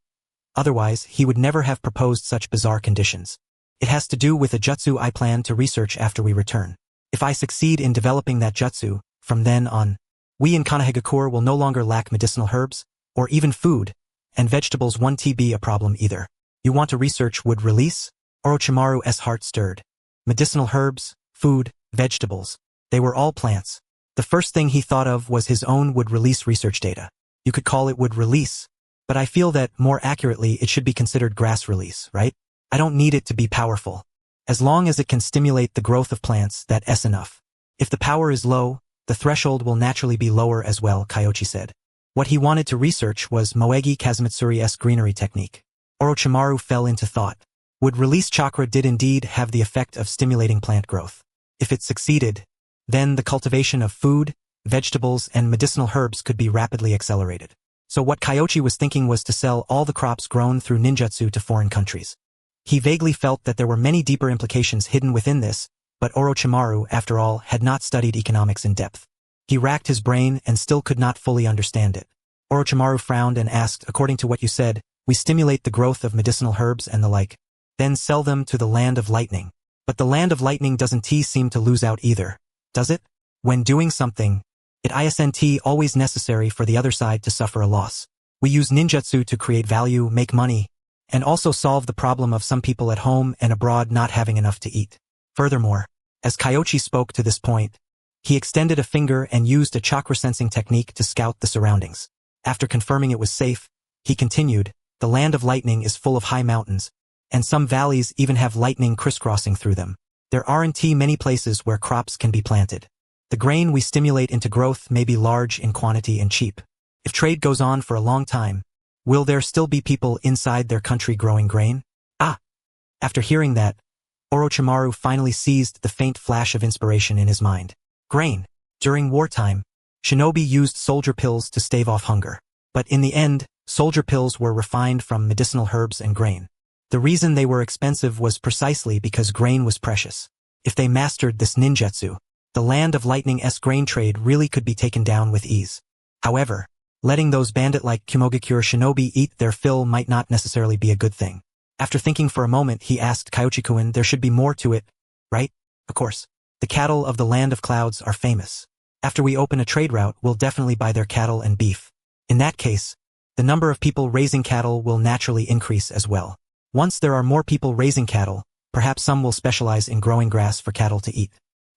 Otherwise, he would never have proposed such bizarre conditions. It has to do with a jutsu I plan to research after we return. If I succeed in developing that jutsu, from then on, we in Konoha will no longer lack medicinal herbs, or even food, and vegetables won't be a problem either. You want to research wood release? Orochimaru's heart stirred. Medicinal herbs, food, vegetables. They were all plants. The first thing he thought of was his own wood release research data. You could call it wood release, but I feel that, more accurately, it should be considered grass release, right? I don't need it to be powerful. As long as it can stimulate the growth of plants, that's enough. If the power is low, the threshold will naturally be lower as well, Kyoichi said. What he wanted to research was Moegi Kazumitsuri's greenery technique. Orochimaru fell into thought. Wood release chakra did indeed have the effect of stimulating plant growth. If it succeeded, then the cultivation of food, vegetables, and medicinal herbs could be rapidly accelerated. So what Kyoichi was thinking was to sell all the crops grown through ninjutsu to foreign countries. He vaguely felt that there were many deeper implications hidden within this, but Orochimaru, after all, had not studied economics in depth. He racked his brain and still could not fully understand it. Orochimaru frowned and asked, according to what you said, we stimulate the growth of medicinal herbs and the like, then sell them to the Land of Lightning. But the Land of Lightning doesn't seem to lose out either, does it? When doing something, it isn't always necessary for the other side to suffer a loss. We use ninjutsu to create value, make money, and also solve the problem of some people at home and abroad not having enough to eat. Furthermore, as Kyoichi spoke to this point, he extended a finger and used a chakra-sensing technique to scout the surroundings. After confirming it was safe, he continued, the Land of Lightning is full of high mountains, and some valleys even have lightning crisscrossing through them. There aren't many places where crops can be planted. The grain we stimulate into growth may be large in quantity and cheap. If trade goes on for a long time, will there still be people inside their country growing grain? After hearing that, Orochimaru finally seized the faint flash of inspiration in his mind. Grain. During wartime, shinobi used soldier pills to stave off hunger. But in the end, soldier pills were refined from medicinal herbs and grain. The reason they were expensive was precisely because grain was precious. If they mastered this ninjutsu, the Land of Lightning's grain trade really could be taken down with ease. However, letting those bandit-like Kimogakure shinobi eat their fill might not necessarily be a good thing. After thinking for a moment, he asked Kyoichi-kun, there should be more to it, right? Of course. The cattle of the Land of Clouds are famous. After we open a trade route, we'll definitely buy their cattle and beef. In that case, the number of people raising cattle will naturally increase as well. Once there are more people raising cattle, perhaps some will specialize in growing grass for cattle to eat.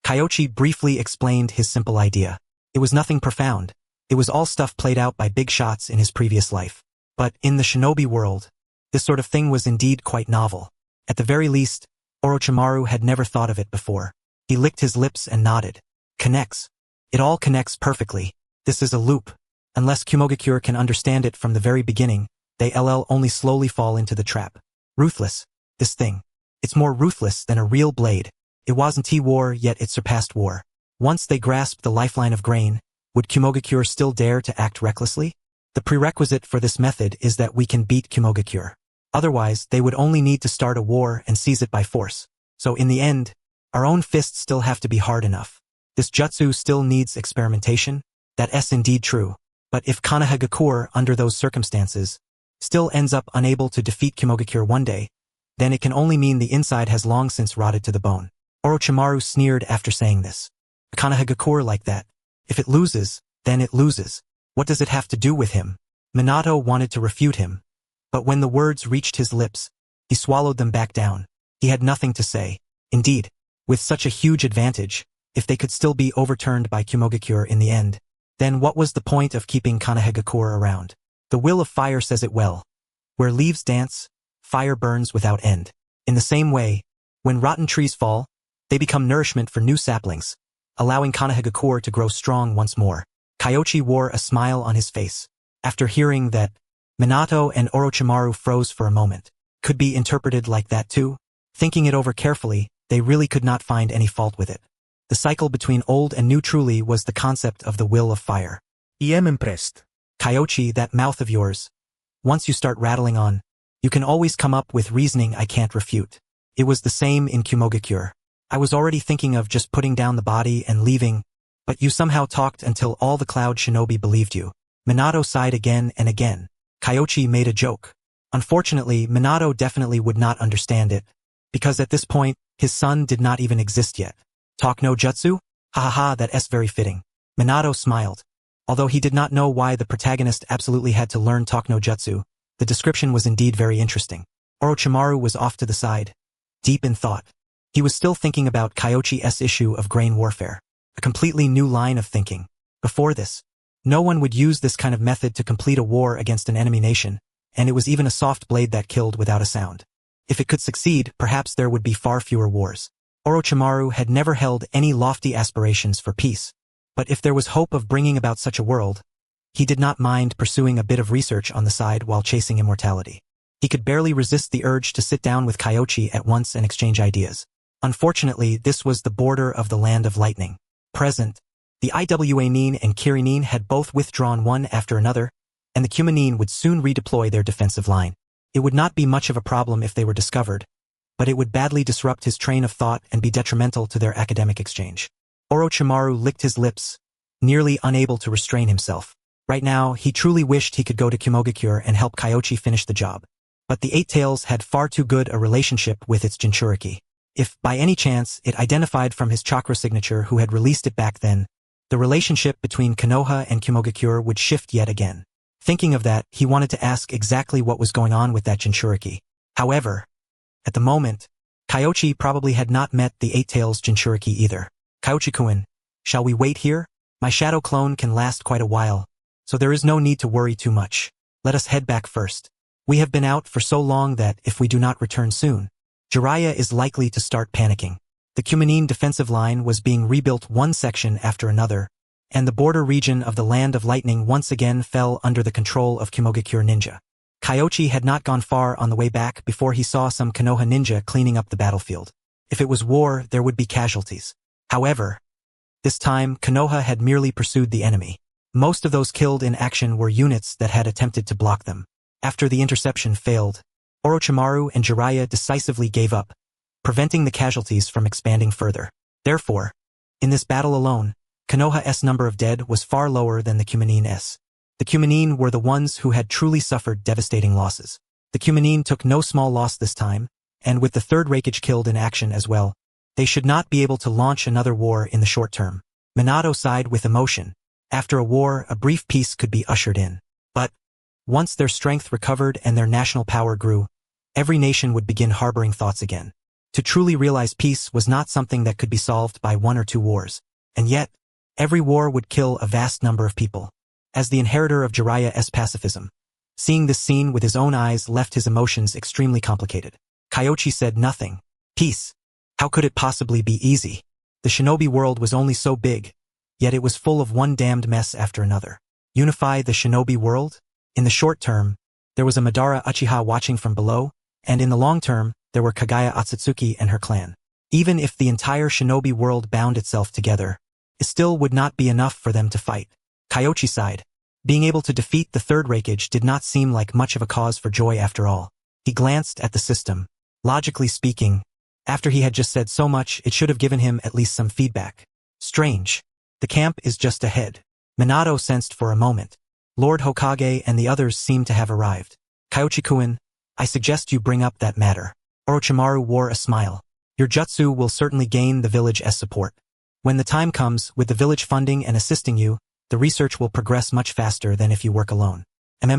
Kyoichi briefly explained his simple idea. It was nothing profound. It was all stuff played out by big shots in his previous life. But in the shinobi world, this sort of thing was indeed quite novel. At the very least, Orochimaru had never thought of it before. He licked his lips and nodded. Connects. It all connects perfectly. This is a loop. Unless Kimogakure can understand it from the very beginning, they'll only slowly fall into the trap. Ruthless. This thing. It's more ruthless than a real blade. It wasn't war, yet it surpassed war. Once they grasped the lifeline of grain, would Kimogakure still dare to act recklessly? The prerequisite for this method is that we can beat Kimogakure. Otherwise, they would only need to start a war and seize it by force. So in the end, our own fists still have to be hard enough. This jutsu still needs experimentation. That's indeed true. But if Konoha, under those circumstances, still ends up unable to defeat Kimogakure one day, then it can only mean the inside has long since rotted to the bone. Orochimaru sneered after saying this. Konoha like that. If it loses, then it loses. What does it have to do with him? Minato wanted to refute him, but when the words reached his lips, he swallowed them back down. He had nothing to say. Indeed, with such a huge advantage, if they could still be overturned by Kimogakure in the end, then what was the point of keeping Konoha around? The will of fire says it well. Where leaves dance, fire burns without end. In the same way, when rotten trees fall, they become nourishment for new saplings, allowing Konoha to grow strong once more. Kyoichi wore a smile on his face. After hearing that, Minato and Orochimaru froze for a moment. Could be interpreted like that too? Thinking it over carefully, they really could not find any fault with it. The cycle between old and new truly was the concept of the will of fire. I am impressed. Kyoichi, that mouth of yours. Once you start rattling on, you can always come up with reasoning I can't refute. It was the same in Kumogakure. I was already thinking of just putting down the body and leaving, but you somehow talked until all the Cloud Shinobi believed you. Minato sighed again and again. Kyoichi made a joke. Unfortunately, Minato definitely would not understand it, because at this point, his son did not even exist yet. Talk no jutsu? Ha ha ha, that's very fitting. Minato smiled. Although he did not know why the protagonist absolutely had to learn talk no jutsu, the description was indeed very interesting. Orochimaru was off to the side, deep in thought. He was still thinking about Kyoichi's issue of grain warfare, a completely new line of thinking. Before this, no one would use this kind of method to complete a war against an enemy nation, and it was even a soft blade that killed without a sound. If it could succeed, perhaps there would be far fewer wars. Orochimaru had never held any lofty aspirations for peace, but if there was hope of bringing about such a world, he did not mind pursuing a bit of research on the side while chasing immortality. He could barely resist the urge to sit down with Kyoichi at once and exchange ideas. Unfortunately, this was the border of the Land of Lightning. Present, the Iwa-nin and Kiri-nin had both withdrawn one after another, and the Kuma-nin would soon redeploy their defensive line. It would not be much of a problem if they were discovered, but it would badly disrupt his train of thought and be detrimental to their academic exchange. Orochimaru licked his lips, nearly unable to restrain himself. Right now, he truly wished he could go to Kumogakure and help Kyoichi finish the job. But the Eight Tails had far too good a relationship with its Jinchuriki. If, by any chance, it identified from his chakra signature who had released it back then, the relationship between Konoha and Kumogakure would shift yet again. Thinking of that, he wanted to ask exactly what was going on with that Jinchuriki. However, at the moment, Kyoichi probably had not met the Eight Tails Jinchuriki either. Kyoichi-kun, shall we wait here? My shadow clone can last quite a while, so there is no need to worry too much. Let us head back first. We have been out for so long that, if we do not return soon, Jiraiya is likely to start panicking. The Kuma-nin defensive line was being rebuilt one section after another, and the border region of the Land of Lightning once again fell under the control of Kumogakure ninja. Kyoichi had not gone far on the way back before he saw some Konoha ninja cleaning up the battlefield. If it was war, there would be casualties. However, this time Konoha had merely pursued the enemy. Most of those killed in action were units that had attempted to block them. After the interception failed, Orochimaru and Jiraiya decisively gave up, preventing the casualties from expanding further. Therefore, in this battle alone, Konoha's number of dead was far lower than the Kuma-nin's. The Kuma-nin were the ones who had truly suffered devastating losses. The Kuma-nin took no small loss this time, and with the third Hokage killed in action as well, they should not be able to launch another war in the short term. Minato sighed with emotion. After a war, a brief peace could be ushered in. But, once their strength recovered and their national power grew, every nation would begin harboring thoughts again. To truly realize peace was not something that could be solved by one or two wars. And yet, every war would kill a vast number of people. As the inheritor of Jiraiya's pacifism, seeing this scene with his own eyes left his emotions extremely complicated. Kyoichi said nothing. Peace. How could it possibly be easy? The shinobi world was only so big, yet it was full of one damned mess after another. Unify the shinobi world? In the short term, there was a Madara Uchiha watching from below, and in the long term, there were Kaguya Otsutsuki and her clan. Even if the entire shinobi world bound itself together, it still would not be enough for them to fight. Kyoichi sighed. Being able to defeat the third Hokage did not seem like much of a cause for joy after all. He glanced at the system. Logically speaking, after he had just said so much, it should have given him at least some feedback. Strange. The camp is just ahead. Minato sensed for a moment. Lord Hokage and the others seemed to have arrived. Kyoichi-kun, I suggest you bring up that matter. Orochimaru wore a smile. Your jutsu will certainly gain the village as support. When the time comes, with the village funding and assisting you, the research will progress much faster than if you work alone.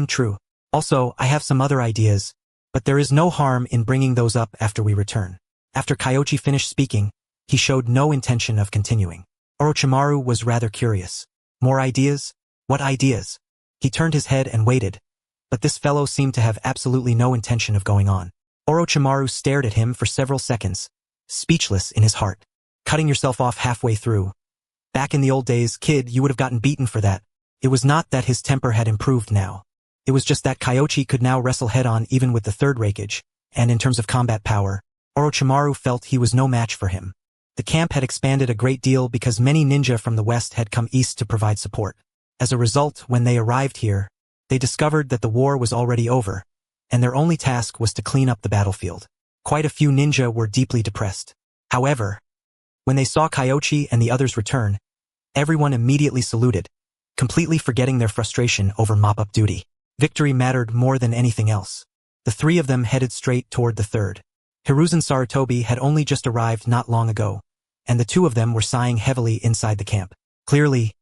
True. Also, I have some other ideas, but there is no harm in bringing those up after we return. After Kyoichi finished speaking, he showed no intention of continuing. Orochimaru was rather curious. More ideas? What ideas? He turned his head and waited, but this fellow seemed to have absolutely no intention of going on. Orochimaru stared at him for several seconds, speechless in his heart. Cutting yourself off halfway through. Back in the old days, kid, you would have gotten beaten for that. It was not that his temper had improved now. It was just that Kyoichi could now wrestle head-on even with the third Hokage, and in terms of combat power, Orochimaru felt he was no match for him. The camp had expanded a great deal because many ninja from the west had come east to provide support. As a result, when they arrived here, they discovered that the war was already over, and their only task was to clean up the battlefield. Quite a few ninja were deeply depressed. However, when they saw Kyoichi and the others return, everyone immediately saluted, completely forgetting their frustration over mop-up duty. Victory mattered more than anything else. The three of them headed straight toward the third. Hiruzen Sarutobi had only just arrived not long ago, and the two of them were sighing heavily inside the camp. Clearly,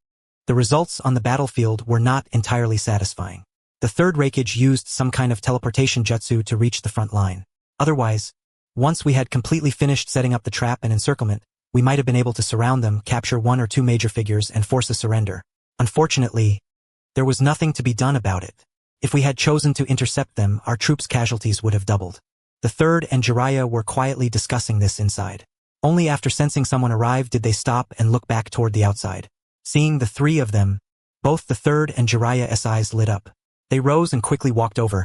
the results on the battlefield were not entirely satisfying. The third Hokage used some kind of teleportation jutsu to reach the front line. Otherwise, once we had completely finished setting up the trap and encirclement, we might have been able to surround them, capture one or two major figures, and force a surrender. Unfortunately, there was nothing to be done about it. If we had chosen to intercept them, our troops' casualties would have doubled. The third and Jiraiya were quietly discussing this inside. Only after sensing someone arrive did they stop and look back toward the outside. Seeing the three of them, both the third and Jiraiya's eyes lit up. They rose and quickly walked over,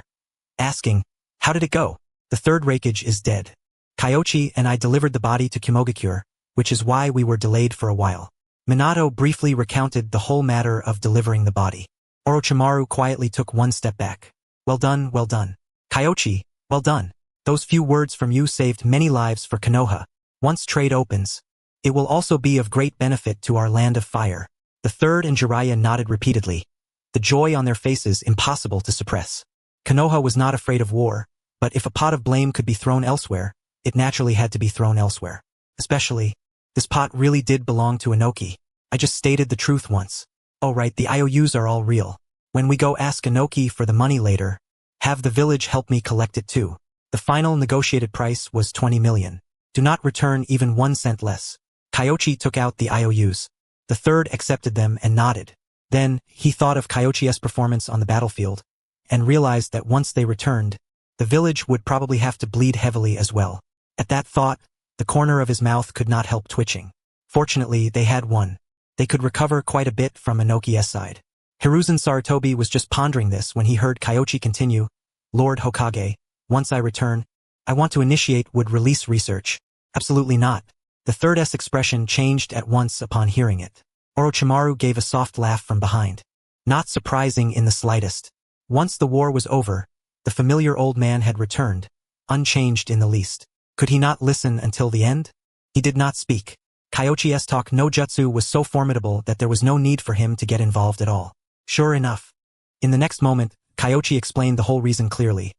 asking, "How did it go?" "The third Hokage is dead. Kyoichi and I delivered the body to Kimogakure, which is why we were delayed for a while." Minato briefly recounted the whole matter of delivering the body. Orochimaru quietly took one step back. Well done, well done. Kyoichi, well done. Those few words from you saved many lives for Konoha. Once trade opens, it will also be of great benefit to our land of fire. The third and Jiraiya nodded repeatedly, the joy on their faces impossible to suppress. Konoha was not afraid of war, but if a pot of blame could be thrown elsewhere, it naturally had to be thrown elsewhere. Especially, this pot really did belong to Inoki. I just stated the truth once. Oh right, the IOUs are all real. When we go ask Inoki for the money later, have the village help me collect it too. The final negotiated price was 20 million. Do not return even 1 cent less. Kyoichi took out the IOUs. The third accepted them and nodded. Then, he thought of Kyoichi's performance on the battlefield, and realized that once they returned, the village would probably have to bleed heavily as well. At that thought, the corner of his mouth could not help twitching. Fortunately, they had won. They could recover quite a bit from Inoki's side. Hiruzen Sarutobi was just pondering this when he heard Kyoichi continue, "Lord Hokage, once I return, I want to initiate would-release research." "Absolutely not." The third's expression changed at once upon hearing it. Orochimaru gave a soft laugh from behind. Not surprising in the slightest. Once the war was over, the familiar old man had returned, unchanged in the least. Could he not listen until the end? He did not speak. Kyoichi's talk no jutsu was so formidable that there was no need for him to get involved at all. Sure enough. In the next moment, Kyoichi explained the whole reason clearly.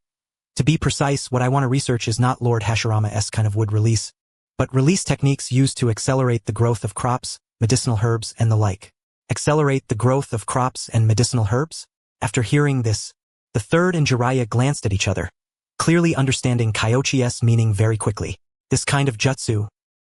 To be precise, what I want to research is not Lord Hashirama's kind of wood release, but release techniques used to accelerate the growth of crops, medicinal herbs, and the like. Accelerate the growth of crops and medicinal herbs? After hearing this, the third and Jiraiya glanced at each other, clearly understanding Kyoichi's meaning very quickly. This kind of jutsu,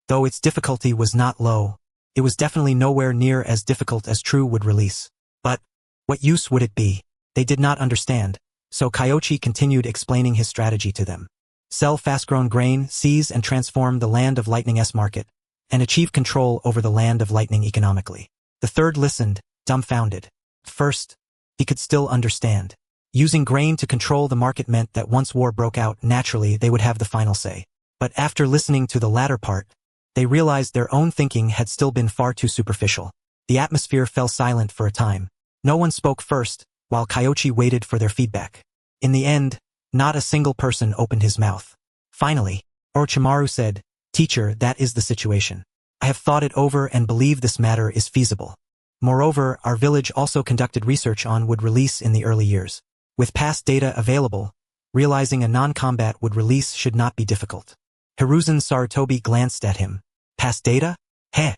though its difficulty was not low, it was definitely nowhere near as difficult as true wood release. But, what use would it be? They did not understand, so Kyoichi continued explaining his strategy to them. Sell fast-grown grain, seize and transform the land of lightning's market, and achieve control over the land of lightning economically. The third listened, dumbfounded. First, he could still understand. Using grain to control the market meant that once war broke out, naturally they would have the final say. But after listening to the latter part, they realized their own thinking had still been far too superficial. The atmosphere fell silent for a time. No one spoke first, while Kyoichi waited for their feedback. In the end, not a single person opened his mouth. Finally, Orochimaru said, "Teacher, that is the situation. I have thought it over and believe this matter is feasible. Moreover, our village also conducted research on wood release in the early years. With past data available, realizing a non-combat wood release should not be difficult." Hiruzen Sarutobi glanced at him. Past data? Heh.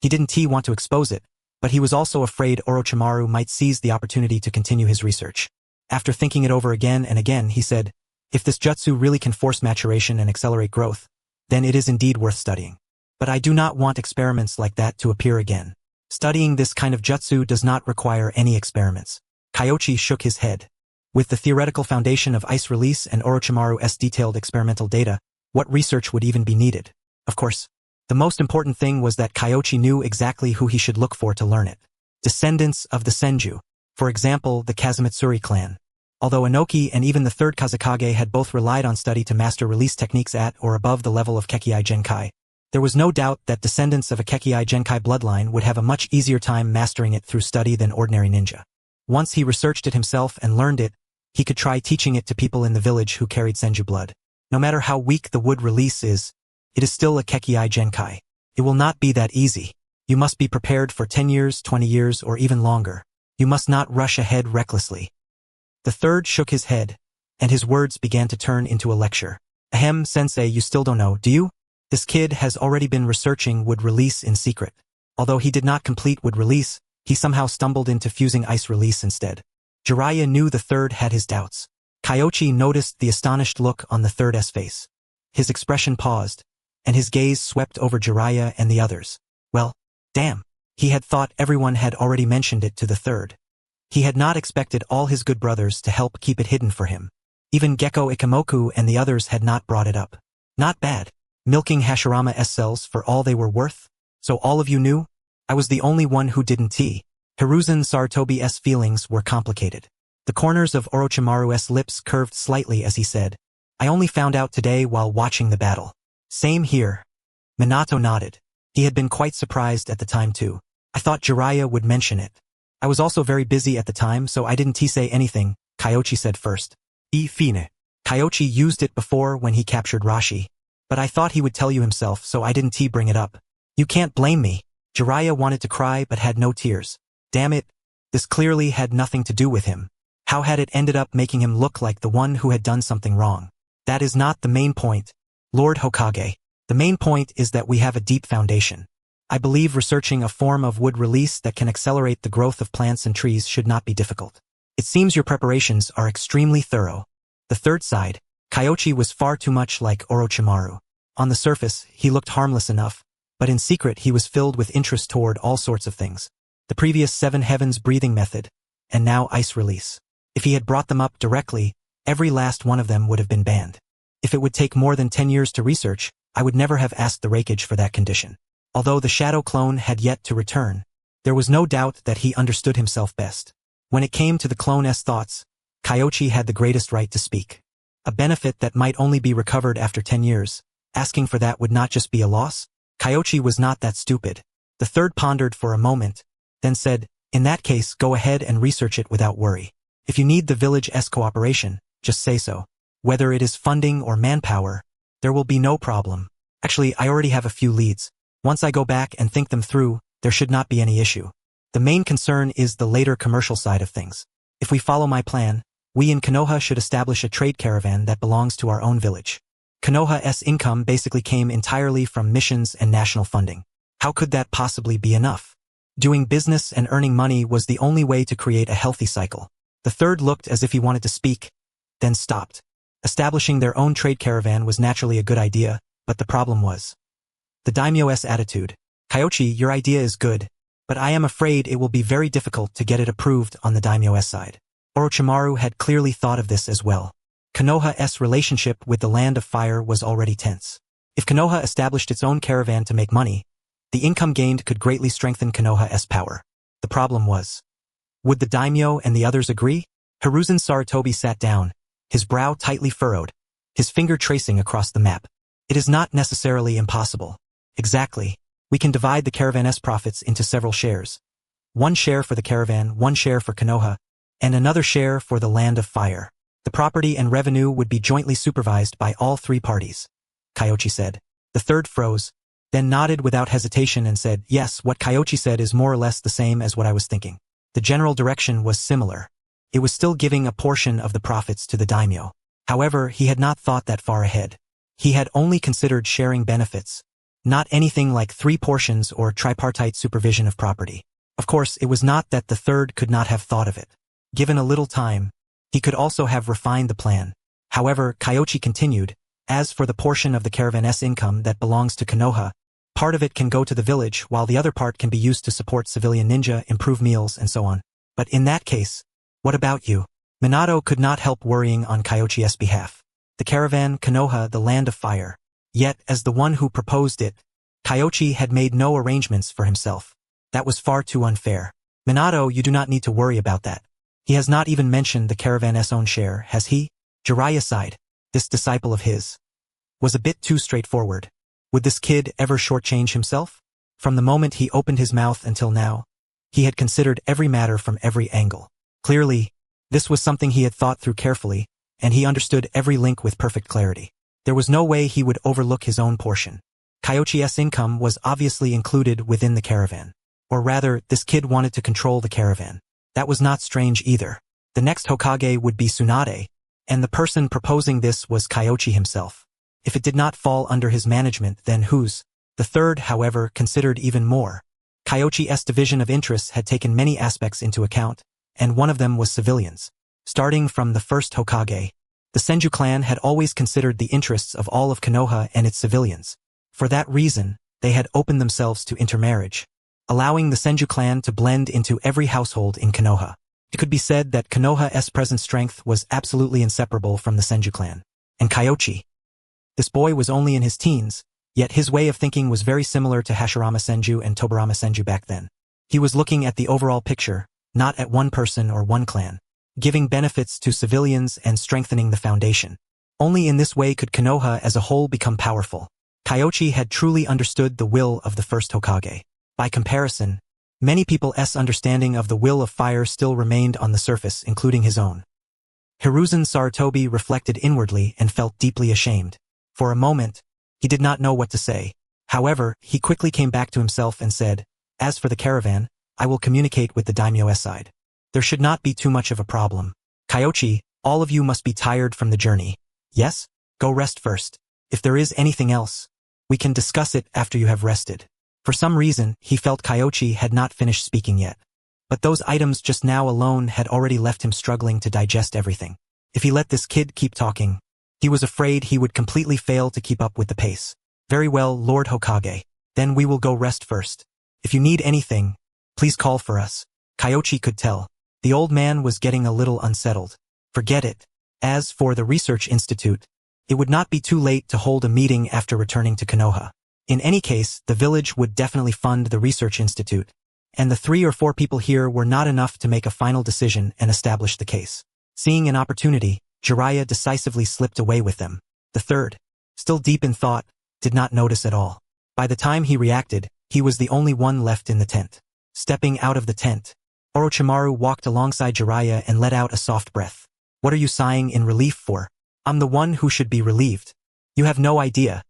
He didn't want to expose it, but he was also afraid Orochimaru might seize the opportunity to continue his research. After thinking it over again and again, he said, "If this jutsu really can force maturation and accelerate growth, then it is indeed worth studying. But I do not want experiments like that to appear again. Studying this kind of jutsu does not require any experiments." Kyoichi shook his head. With the theoretical foundation of ice release and Orochimaru's detailed experimental data, what research would even be needed? Of course, the most important thing was that Kyoichi knew exactly who he should look for to learn it. Descendants of the Senju. For example, the Kazumitsuri clan. Although Inoki and even the third Kazekage had both relied on study to master release techniques at or above the level of Kekei Genkai, there was no doubt that descendants of a Kekei Genkai bloodline would have a much easier time mastering it through study than ordinary ninja. Once he researched it himself and learned it, he could try teaching it to people in the village who carried Senju blood. No matter how weak the wood release is, it is still a Kekei Genkai. It will not be that easy. You must be prepared for 10 years, 20 years, or even longer. You must not rush ahead recklessly. The third shook his head, and his words began to turn into a lecture. Ahem, sensei, you still don't know, do you? This kid has already been researching wood release in secret. Although he did not complete wood release, he somehow stumbled into fusing ice release instead. Jiraiya knew the third had his doubts. Kyoichi noticed the astonished look on the third's face. His expression paused, and his gaze swept over Jiraiya and the others. Well, damn. He had thought everyone had already mentioned it to the third. He had not expected all his good brothers to help keep it hidden for him. Even Gekko Ikemoku and the others had not brought it up. Not bad. Milking Hashirama cells for all they were worth? So all of you knew? I was the only one who didn't. Hiruzen Sarutobi's feelings were complicated. The corners of Orochimaru's lips curved slightly as he said, I only found out today while watching the battle. Same here. Minato nodded. He had been quite surprised at the time too. I thought Jiraiya would mention it. I was also very busy at the time, so I didn't say anything, Kyoichi said first. Fine. Kyoichi used it before when he captured Rashi. But I thought he would tell you himself, so I didn't bring it up. You can't blame me. Jiraiya wanted to cry but had no tears. Damn it. This clearly had nothing to do with him. How had it ended up making him look like the one who had done something wrong? That is not the main point. Lord Hokage. The main point is that we have a deep foundation. I believe researching a form of wood release that can accelerate the growth of plants and trees should not be difficult. It seems your preparations are extremely thorough. The third side, Kyoichi was far too much like Orochimaru. On the surface, he looked harmless enough, but in secret he was filled with interest toward all sorts of things. The previous 7 heavens breathing method, and now ice release. If he had brought them up directly, every last one of them would have been banned. If it would take more than 10 years to research, I would never have asked the Raikage for that condition. Although the shadow clone had yet to return, there was no doubt that he understood himself best. When it came to the clone's thoughts, Kyoichi had the greatest right to speak. A benefit that might only be recovered after 10 years, asking for that would not just be a loss? Kyoichi was not that stupid. The third pondered for a moment, then said, in that case go ahead and research it without worry. If you need the village's cooperation, just say so. Whether it is funding or manpower, there will be no problem. Actually, I already have a few leads. Once I go back and think them through, there should not be any issue. The main concern is the later commercial side of things. If we follow my plan, we in Konoha should establish a trade caravan that belongs to our own village. Konoha's income basically came entirely from missions and national funding. How could that possibly be enough? Doing business and earning money was the only way to create a healthy cycle. The third looked as if he wanted to speak, then stopped. Establishing their own trade caravan was naturally a good idea, but the problem was the daimyo's attitude. Kyoichi, your idea is good, but I am afraid it will be very difficult to get it approved on the daimyo's side. Orochimaru had clearly thought of this as well. Konoha's relationship with the Land of Fire was already tense. If Konoha established its own caravan to make money, the income gained could greatly strengthen Konoha's power. The problem was, would the daimyo and the others agree? Hiruzen Sarutobi sat down, his brow tightly furrowed, his finger tracing across the map. It is not necessarily impossible. Exactly. We can divide the caravan's profits into several shares. 1 share for the caravan, 1 share for Konoha, and another share for the Land of Fire. The property and revenue would be jointly supervised by all 3 parties. Kyoichi said. The third froze, then nodded without hesitation and said, yes, what Kyoichi said is more or less the same as what I was thinking. The general direction was similar. It was still giving a portion of the profits to the daimyo. However, he had not thought that far ahead. He had only considered sharing benefits, not anything like 3 portions or tripartite supervision of property. Of course, it was not that the third could not have thought of it. Given a little time, he could also have refined the plan. However, Kyoichi continued, as for the portion of the caravan's income that belongs to Konoha, part of it can go to the village while the other part can be used to support civilian ninja, improve meals, and so on. But in that case, what about you? Minato could not help worrying on Kyoichi's behalf. The caravan, Konoha, the Land of Fire. Yet, as the one who proposed it, Kyoichi had made no arrangements for himself. That was far too unfair. Minato, you do not need to worry about that. He has not even mentioned the caravan's own share, has he? Jiraiya sighed. This disciple of his was a bit too straightforward. Would this kid ever shortchange himself? From the moment he opened his mouth until now, he had considered every matter from every angle. Clearly, this was something he had thought through carefully, and he understood every link with perfect clarity. There was no way he would overlook his own portion. Kyoichi's income was obviously included within the caravan. Or rather, this kid wanted to control the caravan. That was not strange either. The next Hokage would be Tsunade, and the person proposing this was Kyoichi himself. If it did not fall under his management, then whose? The third, however, considered even more. Kyoichi's division of interests had taken many aspects into account, and one of them was civilians. Starting from the first Hokage, the Senju clan had always considered the interests of all of Konoha and its civilians. For that reason, they had opened themselves to intermarriage, allowing the Senju clan to blend into every household in Konoha. It could be said that Konoha's present strength was absolutely inseparable from the Senju clan. And Kyoichi. This boy was only in his teens, yet his way of thinking was very similar to Hashirama Senju and Tobirama Senju back then. He was looking at the overall picture, not at one person or one clan, giving benefits to civilians and strengthening the foundation. Only in this way could Konoha as a whole become powerful. Kyoichi had truly understood the will of the first Hokage. By comparison, many people's understanding of the will of fire still remained on the surface, including his own. Hiruzen Sarutobi reflected inwardly and felt deeply ashamed. For a moment, he did not know what to say. However, he quickly came back to himself and said, "As for the caravan, I will communicate with the daimyo's side. There should not be too much of a problem. Kyoichi, all of you must be tired from the journey. Yes? Go rest first. If there is anything else, we can discuss it after you have rested." For some reason, he felt Kyoichi had not finished speaking yet. But those items just now alone had already left him struggling to digest everything. If he let this kid keep talking, he was afraid he would completely fail to keep up with the pace. "Very well, Lord Hokage. Then we will go rest first. If you need anything, please call for us." Kyoichi could tell. The old man was getting a little unsettled. Forget it. As for the research institute, it would not be too late to hold a meeting after returning to Konoha. In any case, the village would definitely fund the research institute, and the 3 or 4 people here were not enough to make a final decision and establish the case. Seeing an opportunity, Jiraiya decisively slipped away with them. The third, still deep in thought, did not notice at all. By the time he reacted, he was the only one left in the tent. Stepping out of the tent, Orochimaru walked alongside Jiraiya and let out a soft breath. "What are you sighing in relief for? I'm the one who should be relieved. You have no idea.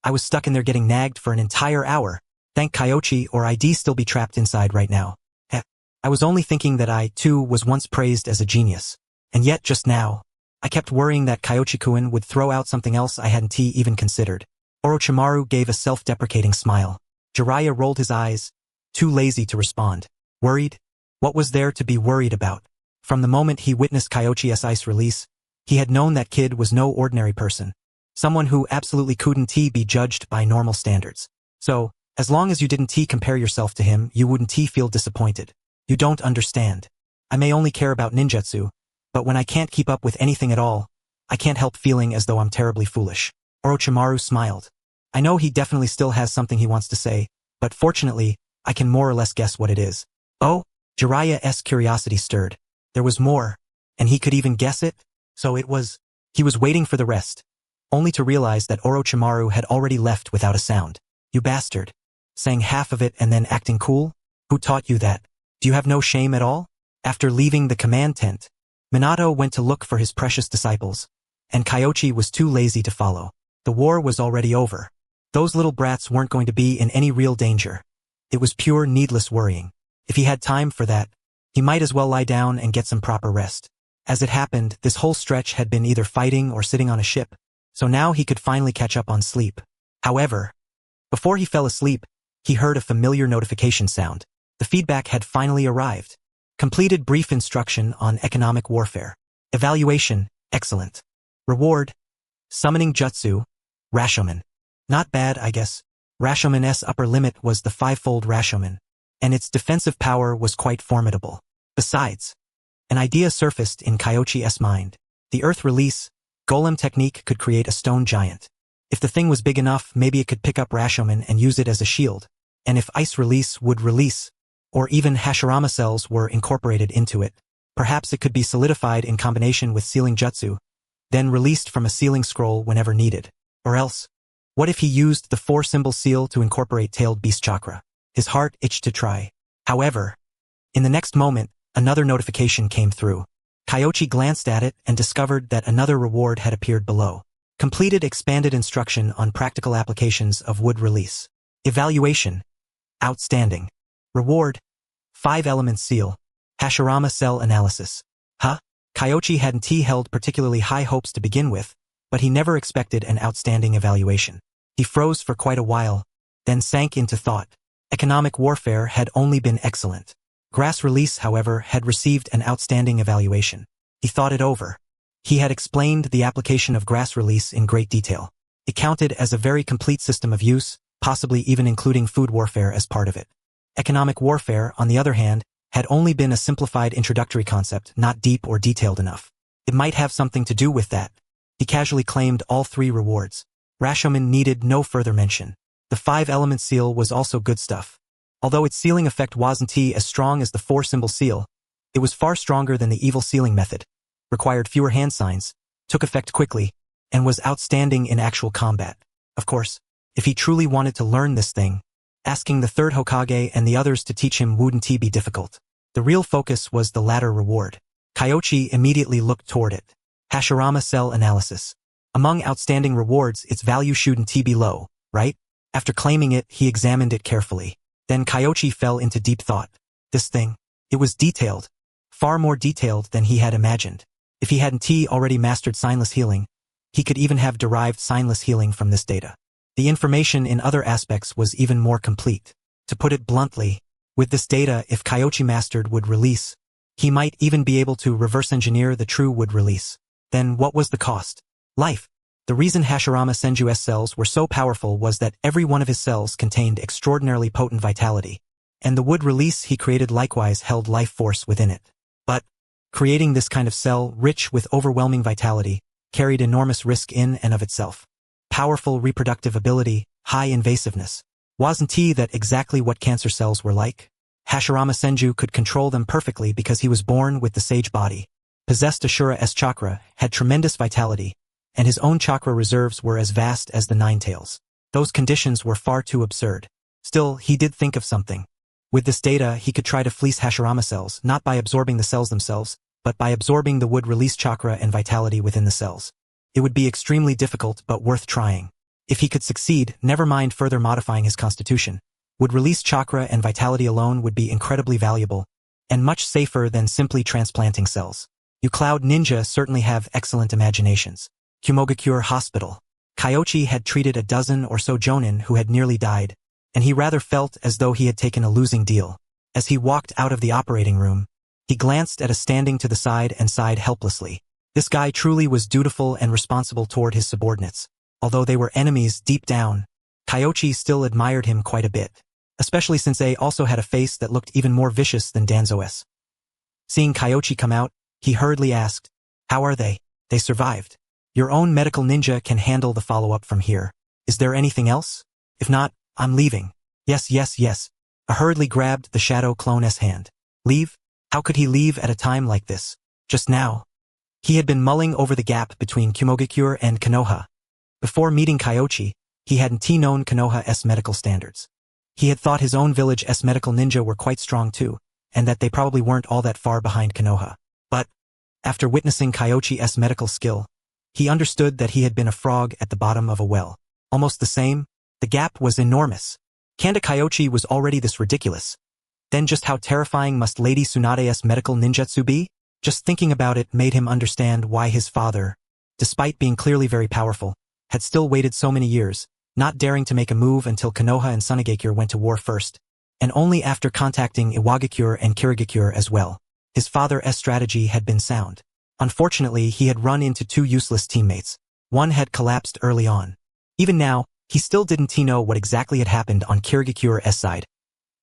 I was stuck in there getting nagged for an entire hour. Thank Kyoichi or I'd still be trapped inside right now. I was only thinking that I, too, was once praised as a genius. And yet, just now, I kept worrying that Kyoichi-kun would throw out something else I hadn't even considered." Orochimaru gave a self-deprecating smile. Jiraiya rolled his eyes, too lazy to respond. Worried? What was there to be worried about? From the moment he witnessed Kyoichi's ice release, he had known that kid was no ordinary person. Someone who absolutely couldn't be judged by normal standards. So, as long as you didn't compare yourself to him, you wouldn't feel disappointed. You don't understand. I may only care about ninjutsu, but when I can't keep up with anything at all, I can't help feeling as though I'm terribly foolish. Orochimaru smiled. I know he definitely still has something he wants to say, but fortunately, I can more or less guess what it is. Oh? Jiraiya's curiosity stirred. There was more, and he could even guess it? So it was. He was waiting for the rest, only to realize that Orochimaru had already left without a sound. "You bastard. Saying half of it and then acting cool? Who taught you that? Do you have no shame at all?" After leaving the command tent, Minato went to look for his precious disciples, and Kyoichi was too lazy to follow. The war was already over. Those little brats weren't going to be in any real danger. It was pure needless worrying. If he had time for that, he might as well lie down and get some proper rest. As it happened, this whole stretch had been either fighting or sitting on a ship, so now he could finally catch up on sleep. However, before he fell asleep, he heard a familiar notification sound. The feedback had finally arrived. Completed brief instruction on economic warfare. Evaluation, excellent. Reward, summoning jutsu, Rashomon. Not bad, I guess. Rashomon's upper limit was the 5-fold Rashomon, and its defensive power was quite formidable. Besides, an idea surfaced in Kyoichi's mind. The earth release, golem technique could create a stone giant. If the thing was big enough, maybe it could pick up Rashomon and use it as a shield. And if ice release would release, or even Hashirama cells were incorporated into it, Perhaps it could be solidified in combination with sealing jutsu, then released from a sealing scroll whenever needed. Or else, what if he used the 4-symbol seal to incorporate tailed beast chakra? His heart itched to try. However, in the next moment, another notification came through. Kyoichi glanced at it and discovered that another reward had appeared below. Completed expanded instruction on practical applications of wood release. Evaluation. Outstanding. Reward. 5-element seal. Hashirama cell analysis. Kyoichi hadn't held particularly high hopes to begin with, but he never expected an outstanding evaluation. He froze for quite a while, then sank into thought. Economic warfare had only been excellent. Grass release, however, had received an outstanding evaluation. He thought it over. He had explained the application of grass release in great detail. It counted as a very complete system of use, possibly even including food warfare as part of it. Economic warfare, on the other hand, had only been a simplified introductory concept, not deep or detailed enough. It might have something to do with that. He casually claimed all 3 rewards. Rashomon needed no further mention. The 5-element seal was also good stuff. Although its sealing effect wasn't as strong as the 4-symbol seal, it was far stronger than the evil sealing method, required fewer hand signs, took effect quickly, and was outstanding in actual combat. Of course, if he truly wanted to learn this thing, asking the 3rd Hokage and the others to teach him wouldn't be difficult. The real focus was the latter reward. Kyoichi immediately looked toward it. Hashirama cell analysis. Among outstanding rewards, its value shouldn't be low, right? After claiming it, he examined it carefully. Then Kyoichi fell into deep thought. This thing, it was detailed. Far more detailed than he had imagined. If he hadn't already mastered signless healing, he could even have derived signless healing from this data. The information in other aspects was even more complete. To put it bluntly, with this data, if Kyoichi mastered wood release, he might even be able to reverse engineer the true wood release. Then what was the cost? Life. The reason Hashirama Senju's cells were so powerful was that every one of his cells contained extraordinarily potent vitality, and the wood release he created likewise held life force within it. But creating this kind of cell, rich with overwhelming vitality, carried enormous risk in and of itself. Powerful reproductive ability, high invasiveness. Wasn't that exactly what cancer cells were like? Hashirama Senju could control them perfectly because he was born with the sage body, possessed Ashura's chakra, had tremendous vitality, and his own chakra reserves were as vast as the 9 tails. Those conditions were far too absurd. Still, he did think of something. With this data, he could try to fleece Hashirama cells, not by absorbing the cells themselves, but by absorbing the wood release chakra and vitality within the cells. It would be extremely difficult but worth trying. If he could succeed, never mind further modifying his constitution. Would release chakra and vitality alone would be incredibly valuable, and much safer than simply transplanting cells. You Cloud Ninja certainly have excellent imaginations. Kumogakure Hospital. Kyoichi had treated a dozen or so jonin who had nearly died, and he rather felt as though he had taken a losing deal. As he walked out of the operating room, he glanced at a standing to the side and sighed helplessly. This guy truly was dutiful and responsible toward his subordinates. Although they were enemies deep down, Kyoichi still admired him quite a bit, especially since A also had a face that looked even more vicious than Danzo's. Seeing Kyoichi come out, he hurriedly asked, "How are they?" "They survived. Your own medical ninja can handle the follow-up from here. Is there anything else? If not, I'm leaving." Yes. A hurriedly grabbed the shadow clone's hand. Leave? How could he leave at a time like this? Just now. He had been mulling over the gap between Kumogakure and Konoha. Before meeting Kyoichi, he hadn't known Konoha's medical standards. He had thought his own village's medical ninja were quite strong too, and that they probably weren't all that far behind Konoha. But, after witnessing Kyoichi's medical skill, he understood that he had been a frog at the bottom of a well. Almost the same, the gap was enormous. Kanda Kyoichi was already this ridiculous. Then just how terrifying must Lady Tsunade's medical ninjutsu be? Just thinking about it made him understand why his father, despite being clearly very powerful, had still waited so many years, not daring to make a move until Konoha and Sunagakure went to war first, and only after contacting Iwagakure and Kirigakure as well. His father's strategy had been sound. Unfortunately, he had run into 2 useless teammates. One had collapsed early on. Even now, he still didn't know what exactly had happened on Kirigakure's side.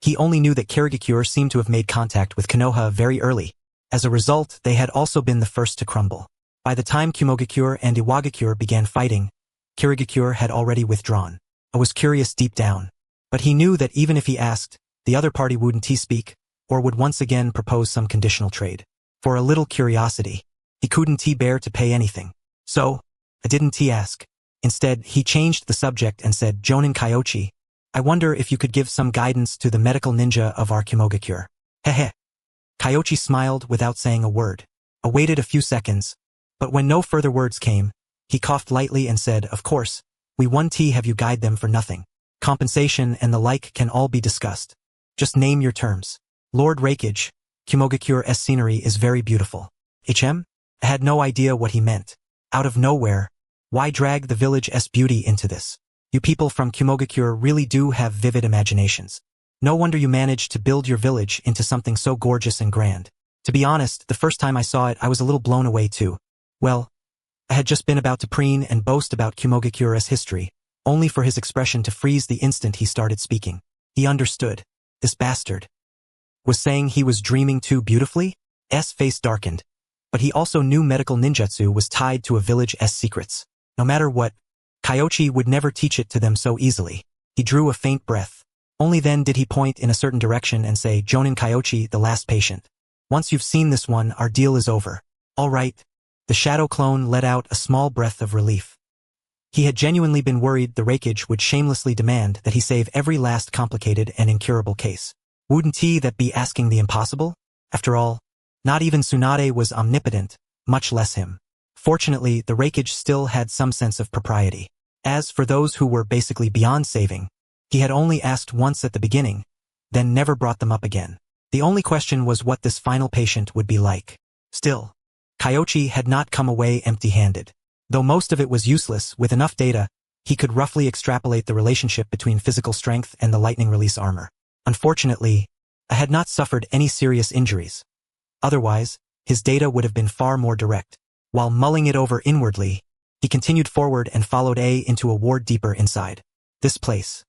He only knew that Kirigakure seemed to have made contact with Konoha very early. As a result, they had also been the first to crumble. By the time Kumogakure and Iwagakure began fighting, Kirigakure had already withdrawn. I was curious deep down, but he knew that even if he asked, the other party wouldn't speak, or would once again propose some conditional trade. For a little curiosity. He couldn't bear to pay anything. So, I didn't ask. Instead, he changed the subject and said, Jonin Kyoichi, I wonder if you could give some guidance to the medical ninja of our Kimogakure. Hehe. Kyoichi smiled without saying a word. Awaited a few seconds, but when no further words came, he coughed lightly and said, Of course, we won't have you guide them for nothing. Compensation and the like can all be discussed. Just name your terms. Lord Hokage, Kimogakure's scenery is very beautiful. I had no idea what he meant. Out of nowhere, why drag the village's beauty into this? You people from Kimogakure really do have vivid imaginations. No wonder you managed to build your village into something so gorgeous and grand. To be honest, the first time I saw it I was a little blown away too. Well, I had just been about to preen and boast about Kimogakure's history, only for his expression to freeze the instant he started speaking. He understood. This bastard was saying he was dreaming too beautifully? S face darkened. But he also knew medical ninjutsu was tied to a village's secrets. No matter what, Kyoichi would never teach it to them so easily. He drew a faint breath. Only then did he point in a certain direction and say, Jonin Kyoichi, the last patient. Once you've seen this one, our deal is over. All right. The shadow clone let out a small breath of relief. He had genuinely been worried the Hokage would shamelessly demand that he save every last complicated and incurable case. Wouldn't that be asking the impossible? After all, not even Tsunade was omnipotent, much less him. Fortunately, the Hokage still had some sense of propriety. As for those who were basically beyond saving, he had only asked once at the beginning, then never brought them up again. The only question was what this final patient would be like. Still, Kyoichi had not come away empty-handed. Though most of it was useless, with enough data, he could roughly extrapolate the relationship between physical strength and the lightning release armor. Unfortunately, I had not suffered any serious injuries. Otherwise, his data would have been far more direct. While mulling it over inwardly, he continued forward and followed into a ward deeper inside. This place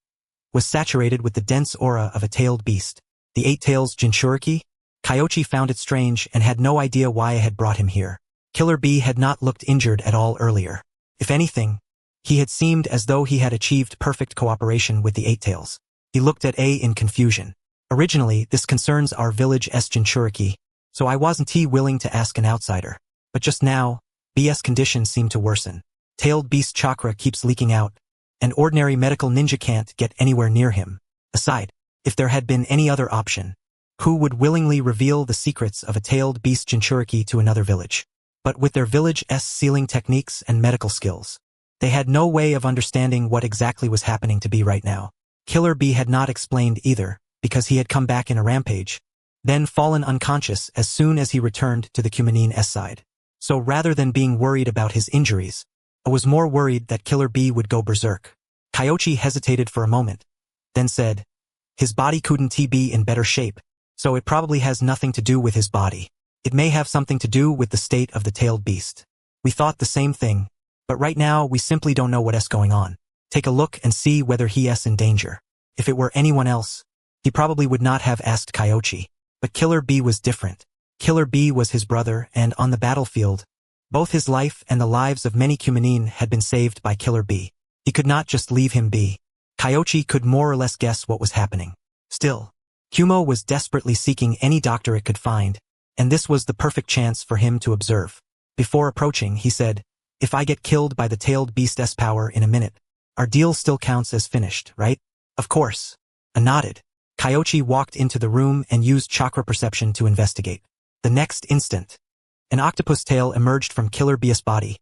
was saturated with the dense aura of a tailed beast. The Eight Tails Jinchuriki? Kyoichi found it strange and had no idea why I had brought him here. Killer Bee had not looked injured at all earlier. If anything, he had seemed as though he had achieved perfect cooperation with the Eight Tails. He looked at in confusion. Originally, this concerns our village's Jinchuriki, so I wasn't willing to ask an outsider. But just now, B's condition seemed to worsen. Tailed beast chakra keeps leaking out, and ordinary medical ninja can't get anywhere near him. Aside, if there had been any other option, who would willingly reveal the secrets of a tailed beast Jinchuriki to another village? But with their village's sealing techniques and medical skills, they had no way of understanding what exactly was happening to B right now. Killer B had not explained either, because he had come back in a rampage, then fallen unconscious as soon as he returned to the Kumanine's side. So rather than being worried about his injuries, I was more worried that Killer B would go berserk. Kyoichi hesitated for a moment, then said, his body couldn't be in better shape, so it probably has nothing to do with his body. It may have something to do with the state of the tailed beast. We thought the same thing, but right now we simply don't know what's going on. Take a look and see whether he's in danger. If it were anyone else, he probably would not have asked Kyoichi. But Killer B was different. Killer B was his brother, and on the battlefield, both his life and the lives of many Kumanine had been saved by Killer B. He could not just leave him be. Kyoichi could more or less guess what was happening. Still, Kumo was desperately seeking any doctor it could find, and this was the perfect chance for him to observe. Before approaching, he said, if I get killed by the tailed beast's power in a minute, our deal still counts as finished, right? Of course. I nodded. Kyoichi walked into the room and used chakra perception to investigate. The next instant, an octopus tail emerged from Killer B's body,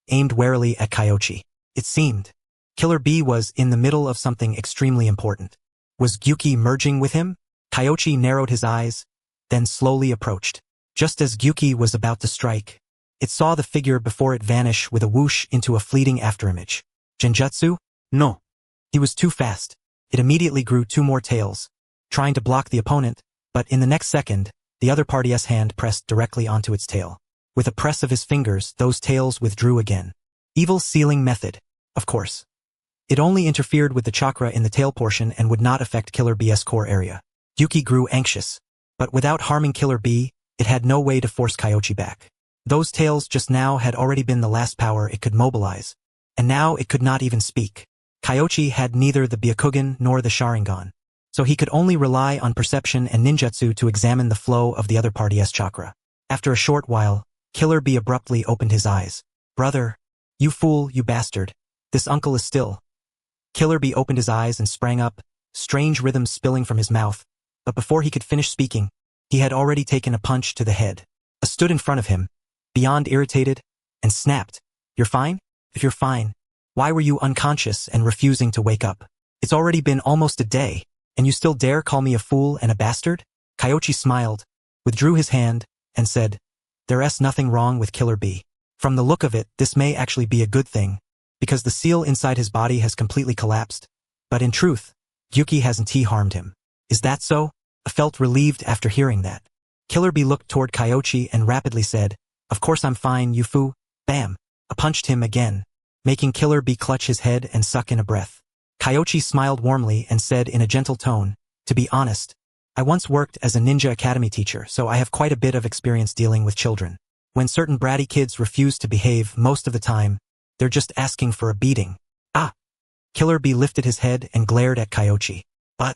aimed warily at Kyoichi. It seemed Killer B was in the middle of something extremely important. Was Gyuki merging with him? Kyoichi narrowed his eyes, then slowly approached. Just as Gyuki was about to strike, it saw the figure before it vanish with a whoosh into a fleeting afterimage. Genjutsu? No. He was too fast. It immediately grew two more tails, trying to block the opponent, but in the next second, the other party's hand pressed directly onto its tail. With a press of his fingers, those tails withdrew again. Evil sealing method, of course. It only interfered with the chakra in the tail portion and would not affect Killer B's core area. Yuki grew anxious, but without harming Killer B, it had no way to force Kyoichi back. Those tails just now had already been the last power it could mobilize, and now it could not even speak. Kyoichi had neither the Byakugan nor the Sharingan, so he could only rely on perception and ninjutsu to examine the flow of the other party's chakra. After a short while, Killer Bee abruptly opened his eyes. Brother, you fool, you bastard. This uncle is still. Killer Bee opened his eyes and sprang up, strange rhythms spilling from his mouth, but before he could finish speaking, he had already taken a punch to the head. Stood in front of him, beyond irritated, and snapped. You're fine? If you're fine, why were you unconscious and refusing to wake up? It's already been almost a day, and you still dare call me a fool and a bastard? Kyoichi smiled, withdrew his hand, and said, There's nothing wrong with Killer Bee. From the look of it, this may actually be a good thing, because the seal inside his body has completely collapsed. But in truth, Yuki hasn't harmed him. Is that so? I felt relieved after hearing that. Killer Bee looked toward Kyoichi and rapidly said, Of course I'm fine, you fool. Bam! I punched him again, making Killer Bee clutch his head and suck in a breath. Kyoichi smiled warmly and said in a gentle tone, To be honest, I once worked as a ninja academy teacher, so I have quite a bit of experience dealing with children. When certain bratty kids refuse to behave, most of the time, they're just asking for a beating. Ah! Killer Bee lifted his head and glared at Kyoichi. But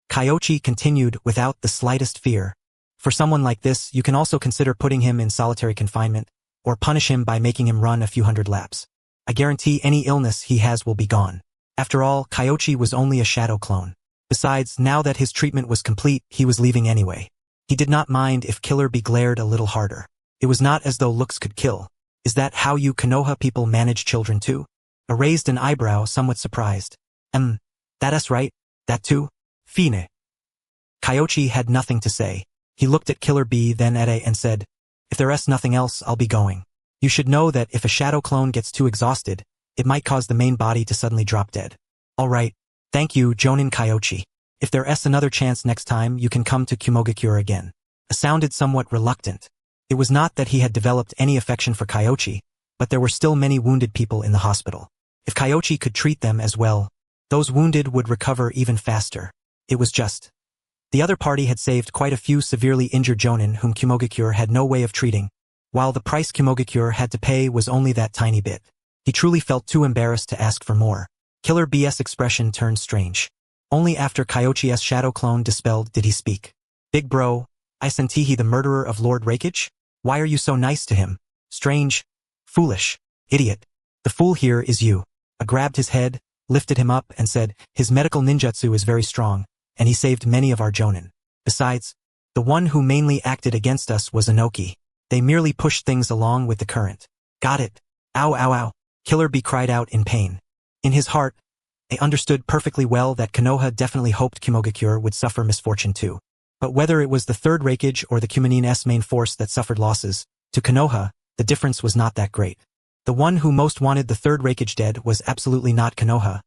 Kyoichi continued without the slightest fear. For someone like this, you can also consider putting him in solitary confinement, or punish him by making him run a few hundred laps. I guarantee any illness he has will be gone. After all, Kyoichi was only a shadow clone. Besides, now that his treatment was complete, he was leaving anyway. He did not mind if Killer Bee glared a little harder. It was not as though looks could kill. Is that how you Konoha people manage children too? I raised an eyebrow, somewhat surprised. That's right, that too? Fine. Kyoichi had nothing to say. He looked at Killer Bee, then at A and said, If there's nothing else, I'll be going. You should know that if a shadow clone gets too exhausted, it might cause the main body to suddenly drop dead. Alright, thank you, Jonin Kyoichi. If there's another chance next time, you can come to Kumogakure again. I sounded somewhat reluctant. It was not that he had developed any affection for Kyoichi, but there were still many wounded people in the hospital. If Kyoichi could treat them as well, those wounded would recover even faster. It was just. The other party had saved quite a few severely injured jonin whom Kumogakure had no way of treating, while the price Kumogakure had to pay was only that tiny bit. He truly felt too embarrassed to ask for more. Killer B's expression turned strange. Only after Kyoichi's shadow clone dispelled did he speak. Big bro, I sentihi the murderer of Lord Raikage? Why are you so nice to him? Strange. Foolish. Idiot. The fool here is you. I grabbed his head, lifted him up, and said, His medical ninjutsu is very strong, and he saved many of our jonin. Besides, the one who mainly acted against us was Inoki. They merely pushed things along with the current. Got it. Ow ow ow. Killer Bee cried out in pain. In his heart, I understood perfectly well that Konoha definitely hoped Kumogakure would suffer misfortune too. But whether it was the third Raikage or the Kumanin's main force that suffered losses, to Konoha, the difference was not that great. The one who most wanted the third Raikage dead was absolutely not Konoha,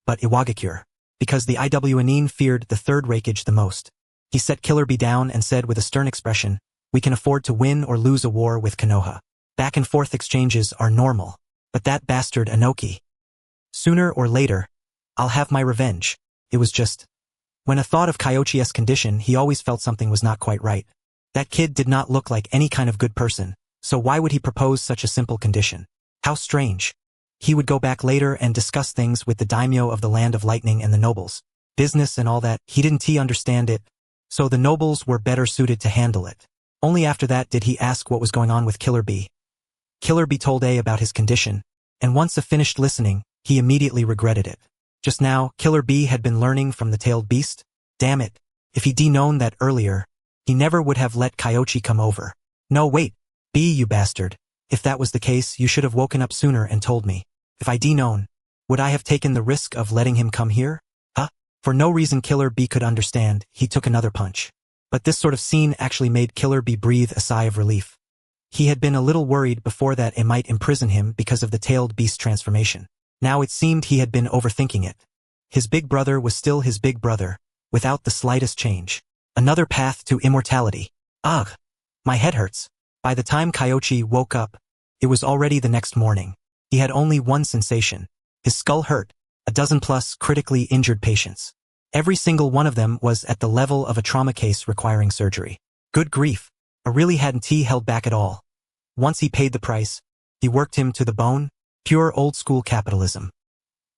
but Iwagakure, because the Iwanin feared the third Raikage the most. He set Killer Bee down and said with a stern expression, We can afford to win or lose a war with Konoha. Back and forth exchanges are normal, but that bastard Inoki. Sooner or later, I'll have my revenge. It was just. When I thought of Kyoichi's condition, he always felt something was not quite right. That kid did not look like any kind of good person, so why would he propose such a simple condition? How strange. He would go back later and discuss things with the daimyo of the Land of Lightning and the nobles. Business and all that, he didn't understand it, so the nobles were better suited to handle it. Only after that did he ask what was going on with Killer Bee. Killer Bee told A about his condition, and once I finished listening, he immediately regretted it. Just now, Killer Bee had been learning from the tailed beast. Damn it. If he'd known that earlier, he never would have let Kyoichi come over. No, wait. Bee, you bastard. If that was the case, you should have woken up sooner and told me. If I'd known, would I have taken the risk of letting him come here? Huh? For no reason Killer Bee could understand, he took another punch. But this sort of scene actually made Killer Bee breathe a sigh of relief. He had been a little worried before that it might imprison him because of the tailed beast transformation. Now it seemed he had been overthinking it. His big brother was still his big brother, without the slightest change. Another path to immortality. Ugh! My head hurts. By the time Kyoichi woke up, it was already the next morning. He had only one sensation. His skull hurt, a dozen plus critically injured patients. Every single one of them was at the level of a trauma case requiring surgery. Good grief. I really hadn't held back at all. Once he paid the price, he worked him to the bone. Pure old-school capitalism.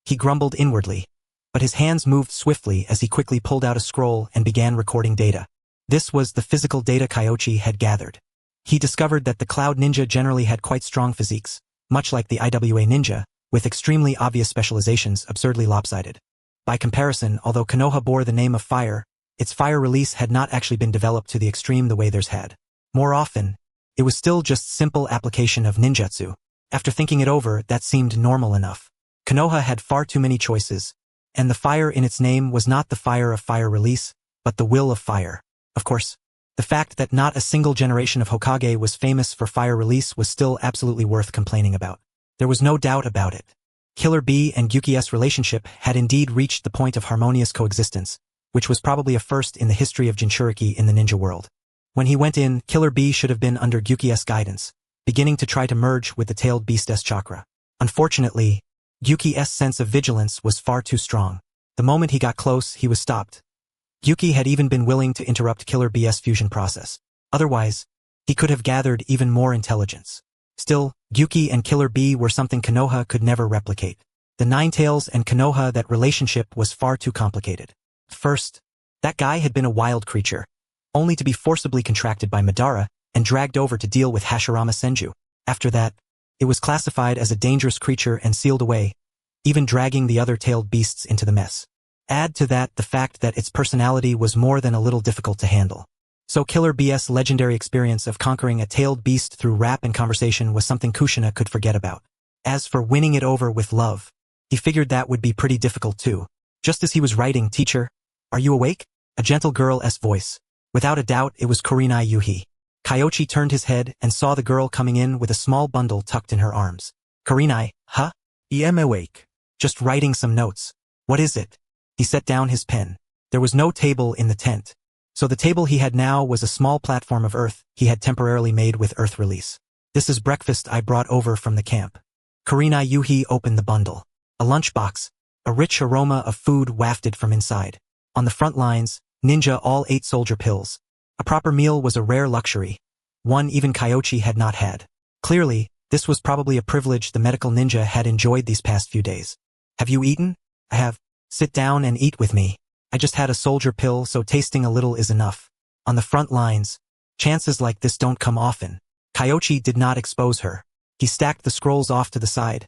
He grumbled inwardly, but his hands moved swiftly as he quickly pulled out a scroll and began recording data. This was the physical data Kyoichi had gathered. he discovered that the Cloud Ninja generally had quite strong physiques, much like the IWA Ninja, with extremely obvious specializations absurdly lopsided. By comparison, although Konoha bore the name of fire, its fire release had not actually been developed to the extreme the way theirs had. More often, it was still just simple application of ninjutsu. After thinking it over, that seemed normal enough. Konoha had far too many choices, and the fire in its name was not the fire of fire release, but the will of fire. Of course, the fact that not a single generation of Hokage was famous for fire release was still absolutely worth complaining about. There was no doubt about it. Killer Bee and Gyuki's relationship had indeed reached the point of harmonious coexistence, which was probably a first in the history of Jinchuriki in the ninja world. When he went in, Killer Bee should have been under Gyuki's guidance, beginning to try to merge with the tailed beast's chakra. Unfortunately, Gyuki's sense of vigilance was far too strong. The moment he got close, he was stopped. Gyuki had even been willing to interrupt Killer Bee's fusion process. Otherwise, he could have gathered even more intelligence. Still, Gyuki and Killer Bee were something Konoha could never replicate. The Ninetales and Konoha, that relationship was far too complicated. First, that guy had been a wild creature, only to be forcibly contracted by Madara and dragged over to deal with Hashirama Senju. After that, it was classified as a dangerous creature and sealed away, even dragging the other tailed beasts into the mess. Add to that the fact that its personality was more than a little difficult to handle. So Killer Bee's legendary experience of conquering a tailed beast through rap and conversation was something Kushina could forget about. As for winning it over with love, he figured that would be pretty difficult too. Just as he was writing, "Teacher, are you awake?" A gentle girl's voice. Without a doubt, it was Kurenai Yuhi. Kyoichi turned his head and saw the girl coming in with a small bundle tucked in her arms. "Kurenai, huh?" I am awake. "Just writing some notes." "What is it?" He set down his pen. There was no table in the tent, so the table he had now was a small platform of earth he had temporarily made with earth release. "This is breakfast I brought over from the camp." Kurenai Yuhi opened the bundle. A lunchbox. A rich aroma of food wafted from inside. On the front lines, ninja all ate soldier pills. A proper meal was a rare luxury, one even Kyoichi had not had. Clearly, this was probably a privilege the medical ninja had enjoyed these past few days. "Have you eaten?" "I have." "Sit down and eat with me. I just had a soldier pill, so tasting a little is enough." On the front lines, chances like this don't come often. Kyoichi did not expose her. He stacked the scrolls off to the side,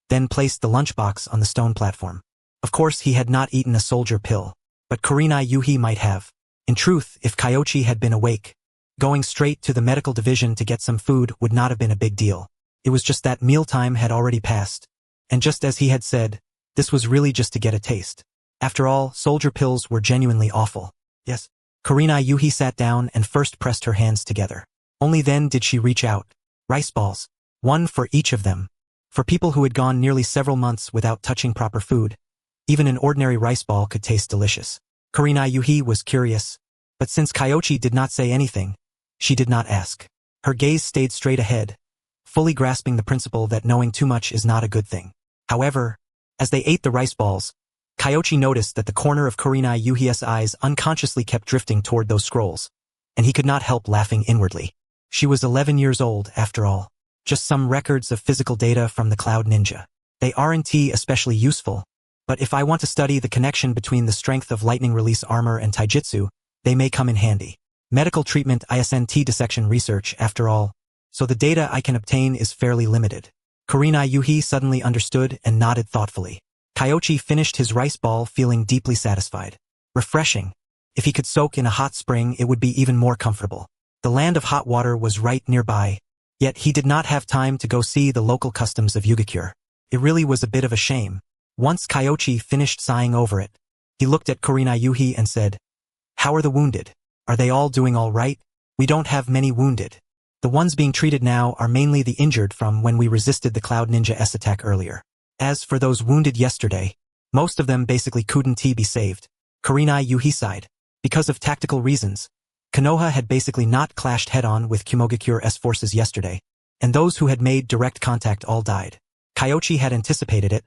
then placed the lunchbox on the stone platform. Of course, he had not eaten a soldier pill, but Kurenai Yuhi might have. In truth, if Kyoichi had been awake, going straight to the medical division to get some food would not have been a big deal. It was just that mealtime had already passed. And just as he had said, this was really just to get a taste. After all, soldier pills were genuinely awful. "Yes." Kurenai Yuhi sat down and first pressed her hands together. Only then did she reach out. Rice balls. One for each of them. For people who had gone nearly several months without touching proper food, even an ordinary rice ball could taste delicious. Kurenai Yuhi was curious, but since Kyoichi did not say anything, she did not ask. Her gaze stayed straight ahead, fully grasping the principle that knowing too much is not a good thing. However, as they ate the rice balls, Kyoichi noticed that the corner of Kurenai Yuhi's eyes unconsciously kept drifting toward those scrolls, and he could not help laughing inwardly. She was 11 years old, after all. Just some records of physical data from the Cloud Ninja. They aren't especially useful, but if I want to study the connection between the strength of lightning release armor and taijutsu, they may come in handy. Medical treatment isn't dissection research, after all, so the data I can obtain is fairly limited. Kurenai Yuhi suddenly understood and nodded thoughtfully. Kyoichi finished his rice ball feeling deeply satisfied. Refreshing. If he could soak in a hot spring, it would be even more comfortable. The land of hot water was right nearby, yet he did not have time to go see the local customs of Yugakure. It really was a bit of a shame. Once Kyoichi finished sighing over it, he looked at Kurenai Yuhi and said, "How are the wounded? Are they all doing all right?" "We don't have many wounded. The ones being treated now are mainly the injured from when we resisted the Cloud Ninja's attack earlier. As for those wounded yesterday, most of them basically couldn't be saved." Kurenai Yuhi sighed. Because of tactical reasons, Konoha had basically not clashed head-on with Kumogakure's forces yesterday, and those who had made direct contact all died. Kyoichi had anticipated it,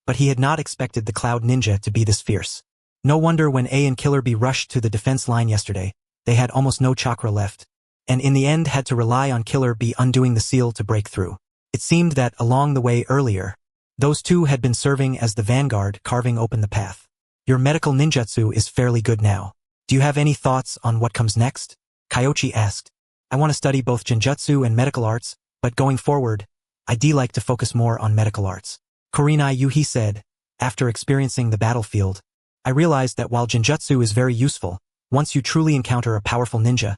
but he had not expected the Cloud Ninja to be this fierce. No wonder when A and Killer Bee rushed to the defense line yesterday, they had almost no chakra left, and in the end had to rely on Killer Bee undoing the seal to break through. It seemed that along the way earlier, those two had been serving as the vanguard, carving open the path. "Your medical ninjutsu is fairly good now. Do you have any thoughts on what comes next?" Kyoichi asked. I want to study both genjutsu and medical arts, but going forward, I'd like to focus more on medical arts. Kurenai Yuhi said, after experiencing the battlefield, I realized that while genjutsu is very useful, once you truly encounter a powerful ninja,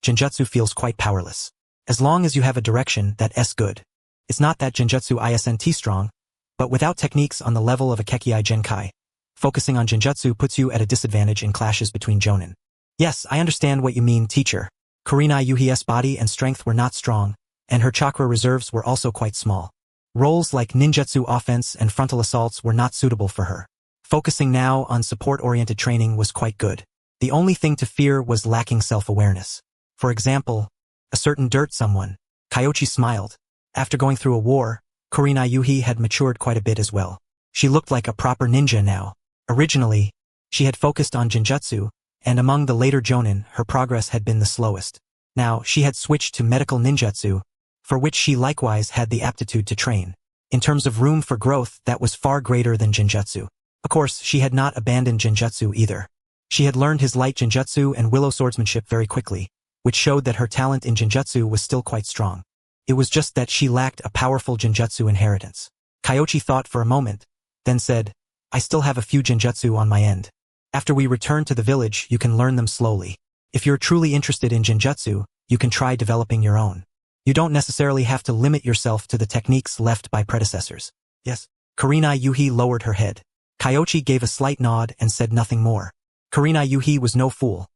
genjutsu feels quite powerless. As long as you have a direction that's good. It's not that genjutsu isn't strong, but without techniques on the level of a Kekei Genkai, focusing on genjutsu puts you at a disadvantage in clashes between jonin. Yes, I understand what you mean, teacher. Kurenai Yuhi's body and strength were not strong, and her chakra reserves were also quite small. Roles like ninjutsu offense and frontal assaults were not suitable for her. Focusing now on support-oriented training was quite good. The only thing to fear was lacking self-awareness. For example, a certain dirt someone. Kyoichi smiled. After going through a war, Kurenai Yuhi had matured quite a bit as well. She looked like a proper ninja now. Originally, she had focused on genjutsu, and among the later jonin, her progress had been the slowest. Now, she had switched to medical ninjutsu, for which she likewise had the aptitude to train. In terms of room for growth, that was far greater than genjutsu. Of course, she had not abandoned genjutsu either. She had learned his light genjutsu and willow swordsmanship very quickly, which showed that her talent in genjutsu was still quite strong. It was just that she lacked a powerful genjutsu inheritance. Kyoichi thought for a moment, then said, I still have a few genjutsu on my end. After we return to the village, you can learn them slowly. If you're truly interested in genjutsu, you can try developing your own. You don't necessarily have to limit yourself to the techniques left by predecessors. Yes. Kurenai Yuhi lowered her head. Kyoichi gave a slight nod and said nothing more. Kurenai Yuhi was no fool.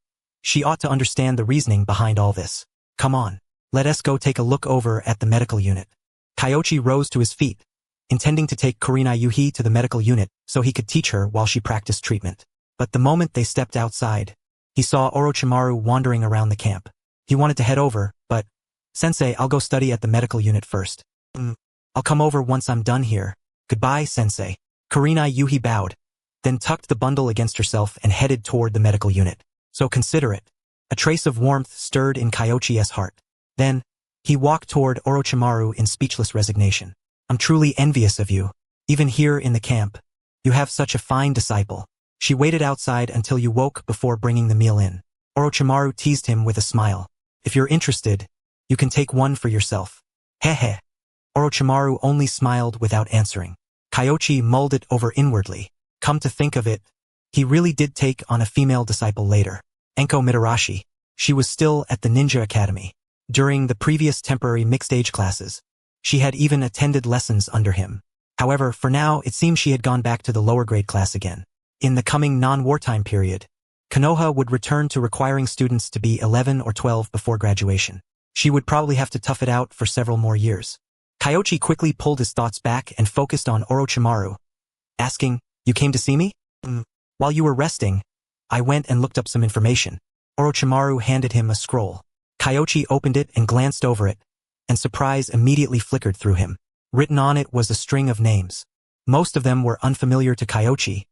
She ought to understand the reasoning behind all this. Come on. Let us go take a look over at the medical unit. Kyoichi rose to his feet, intending to take Kurenai Yuhi to the medical unit so he could teach her while she practiced treatment. But the moment they stepped outside, he saw Orochimaru wandering around the camp. He wanted to head over, but, Sensei, I'll go study at the medical unit first. I'll come over once I'm done here. Goodbye, Sensei. Kurenai Yuhi bowed, then tucked the bundle against herself and headed toward the medical unit. So considerate. A trace of warmth stirred in Kyoichi's heart. Then, he walked toward Orochimaru in speechless resignation. I'm truly envious of you. Even here in the camp, you have such a fine disciple. She waited outside until you woke before bringing the meal in. Orochimaru teased him with a smile. If you're interested, you can take one for yourself. Heh. Orochimaru only smiled without answering. Kyoichi mulled it over inwardly. Come to think of it, he really did take on a female disciple later. Enko Mitarashi. She was still at the ninja academy. During the previous temporary mixed-age classes, she had even attended lessons under him. However, for now, it seemed she had gone back to the lower grade class again. In the coming non-wartime period, Konoha would return to requiring students to be 11 or 12 before graduation. She would probably have to tough it out for several more years. Kyoichi quickly pulled his thoughts back and focused on Orochimaru, asking, You came to see me? While you were resting, I went and looked up some information. Orochimaru handed him a scroll. Kyoichi opened it and glanced over it, and surprise immediately flickered through him. Written on it was a string of names. Most of them were unfamiliar to Kyoichi,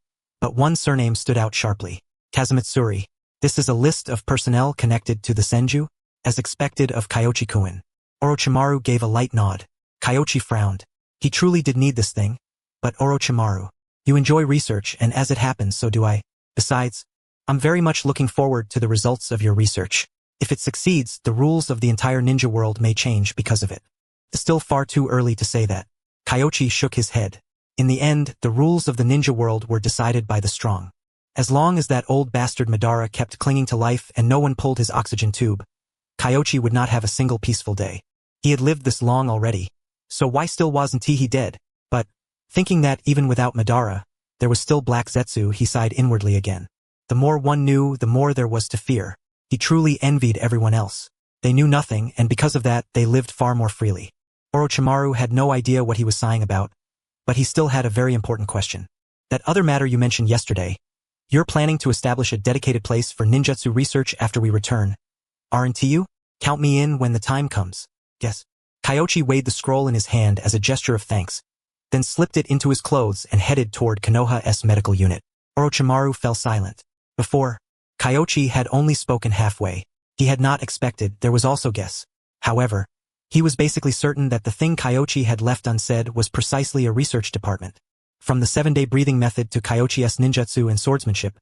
but one surname stood out sharply. Kazumitsuri. This is a list of personnel connected to the Senju, as expected of Kyoichi-kun. Orochimaru gave a light nod. Kyoichi frowned. He truly did need this thing. But Orochimaru, you enjoy research, and as it happens, so do I. Besides, I'm very much looking forward to the results of your research. If it succeeds, the rules of the entire ninja world may change because of it. It's still far too early to say that. Kyoichi shook his head. In the end, the rules of the ninja world were decided by the strong. As long as that old bastard Madara kept clinging to life and no one pulled his oxygen tube, Kyoichi would not have a single peaceful day. He had lived this long already, so why still wasn't he dead? But, thinking that even without Madara, there was still Black Zetsu, he sighed inwardly again. The more one knew, the more there was to fear. He truly envied everyone else. They knew nothing, and because of that, they lived far more freely. Orochimaru had no idea what he was sighing about, but he still had a very important question. That other matter you mentioned yesterday, you're planning to establish a dedicated place for ninjutsu research after we return, aren't you? Count me in when the time comes. Yes. Kyoichi weighed the scroll in his hand as a gesture of thanks, then slipped it into his clothes and headed toward Konoha's medical unit. Orochimaru fell silent. Before, Kyoichi had only spoken halfway. He had not expected there was also guess. However, he was basically certain that the thing Kyoichi had left unsaid was precisely a research department. From the 7-day breathing method to Kyoichi's ninjutsu and swordsmanship,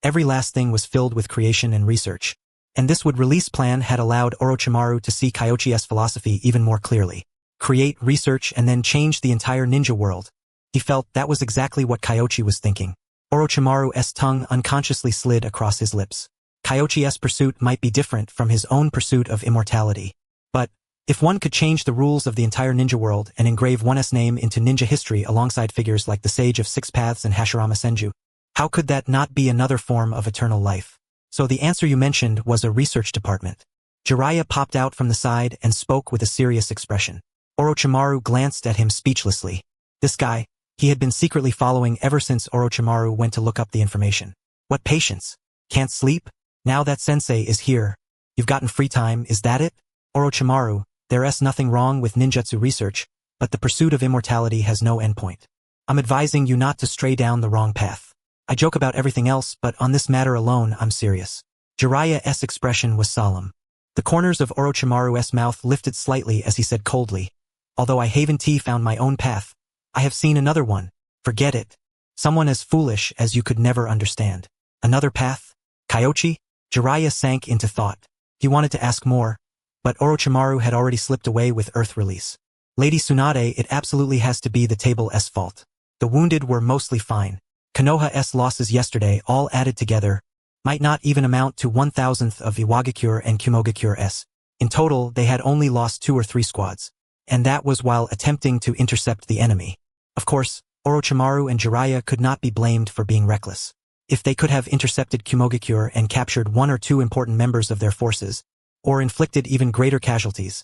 every last thing was filled with creation and research. And this release plan had allowed Orochimaru to see Kyoichi's philosophy even more clearly. Create, research, and then change the entire ninja world. He felt that was exactly what Kyoichi was thinking. Orochimaru's tongue unconsciously slid across his lips. Kyoichi's pursuit might be different from his own pursuit of immortality. But, if one could change the rules of the entire ninja world and engrave one's name into ninja history alongside figures like the Sage of Six Paths and Hashirama Senju, how could that not be another form of eternal life? So the answer you mentioned was a research department. Jiraiya popped out from the side and spoke with a serious expression. Orochimaru glanced at him speechlessly. This guy, he had been secretly following ever since Orochimaru went to look up the information. What patience? Can't sleep? Now that sensei is here. You've gotten free time, is that it? Orochimaru, there's nothing wrong with ninjutsu research, but the pursuit of immortality has no endpoint. I'm advising you not to stray down the wrong path. I joke about everything else, but on this matter alone, I'm serious. Jiraiya's expression was solemn. The corners of Orochimaru's mouth lifted slightly as he said coldly, although I haven't found my own path, I have seen another one. Forget it. Someone as foolish as you could never understand. Another path? Kyoichi? Jiraiya sank into thought. He wanted to ask more, but Orochimaru had already slipped away with earth release. Lady Tsunade, it absolutely has to be the table's fault. The wounded were mostly fine. Konoha's losses yesterday, all added together, might not even amount to 1,000th of Iwagakure and Kumogakure's. In total, they had only lost 2 or 3 squads. And that was while attempting to intercept the enemy. Of course, Orochimaru and Jiraiya could not be blamed for being reckless. If they could have intercepted Kumogakure and captured 1 or 2 important members of their forces, or inflicted even greater casualties,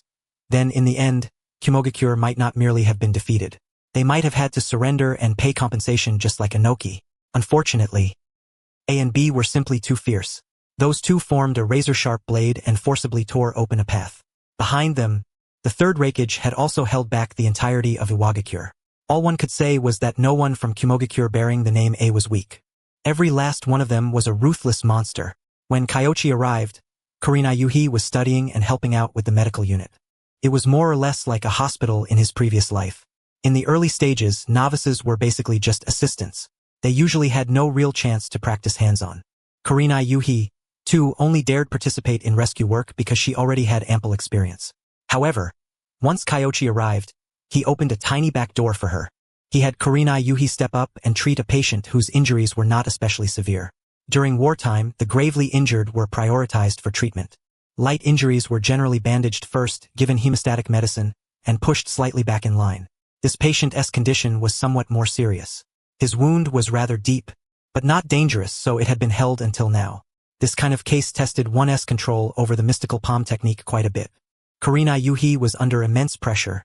then in the end, Kumogakure might not merely have been defeated. They might have had to surrender and pay compensation just like Inoki. Unfortunately, A and B were simply too fierce. Those two formed a razor-sharp blade and forcibly tore open a path. Behind them, the third Raikage had also held back the entirety of Iwagakure. All one could say was that no one from Kumogakure bearing the name A was weak. Every last one of them was a ruthless monster. When Kyoichi arrived, Kurinayuhi was studying and helping out with the medical unit. It was more or less like a hospital in his previous life. In the early stages, novices were basically just assistants. They usually had no real chance to practice hands-on. Kurinayuhi, too, only dared participate in rescue work because she already had ample experience. However, once Kyoichi arrived, he opened a tiny back door for her. He had Kurinayuhi step up and treat a patient whose injuries were not especially severe. During wartime, the gravely injured were prioritized for treatment. Light injuries were generally bandaged first, given hemostatic medicine, and pushed slightly back in line. This patient's condition was somewhat more serious. His wound was rather deep, but not dangerous, so it had been held until now. This kind of case tested one's control over the mystical palm technique quite a bit. Kurinayuhi was under immense pressure,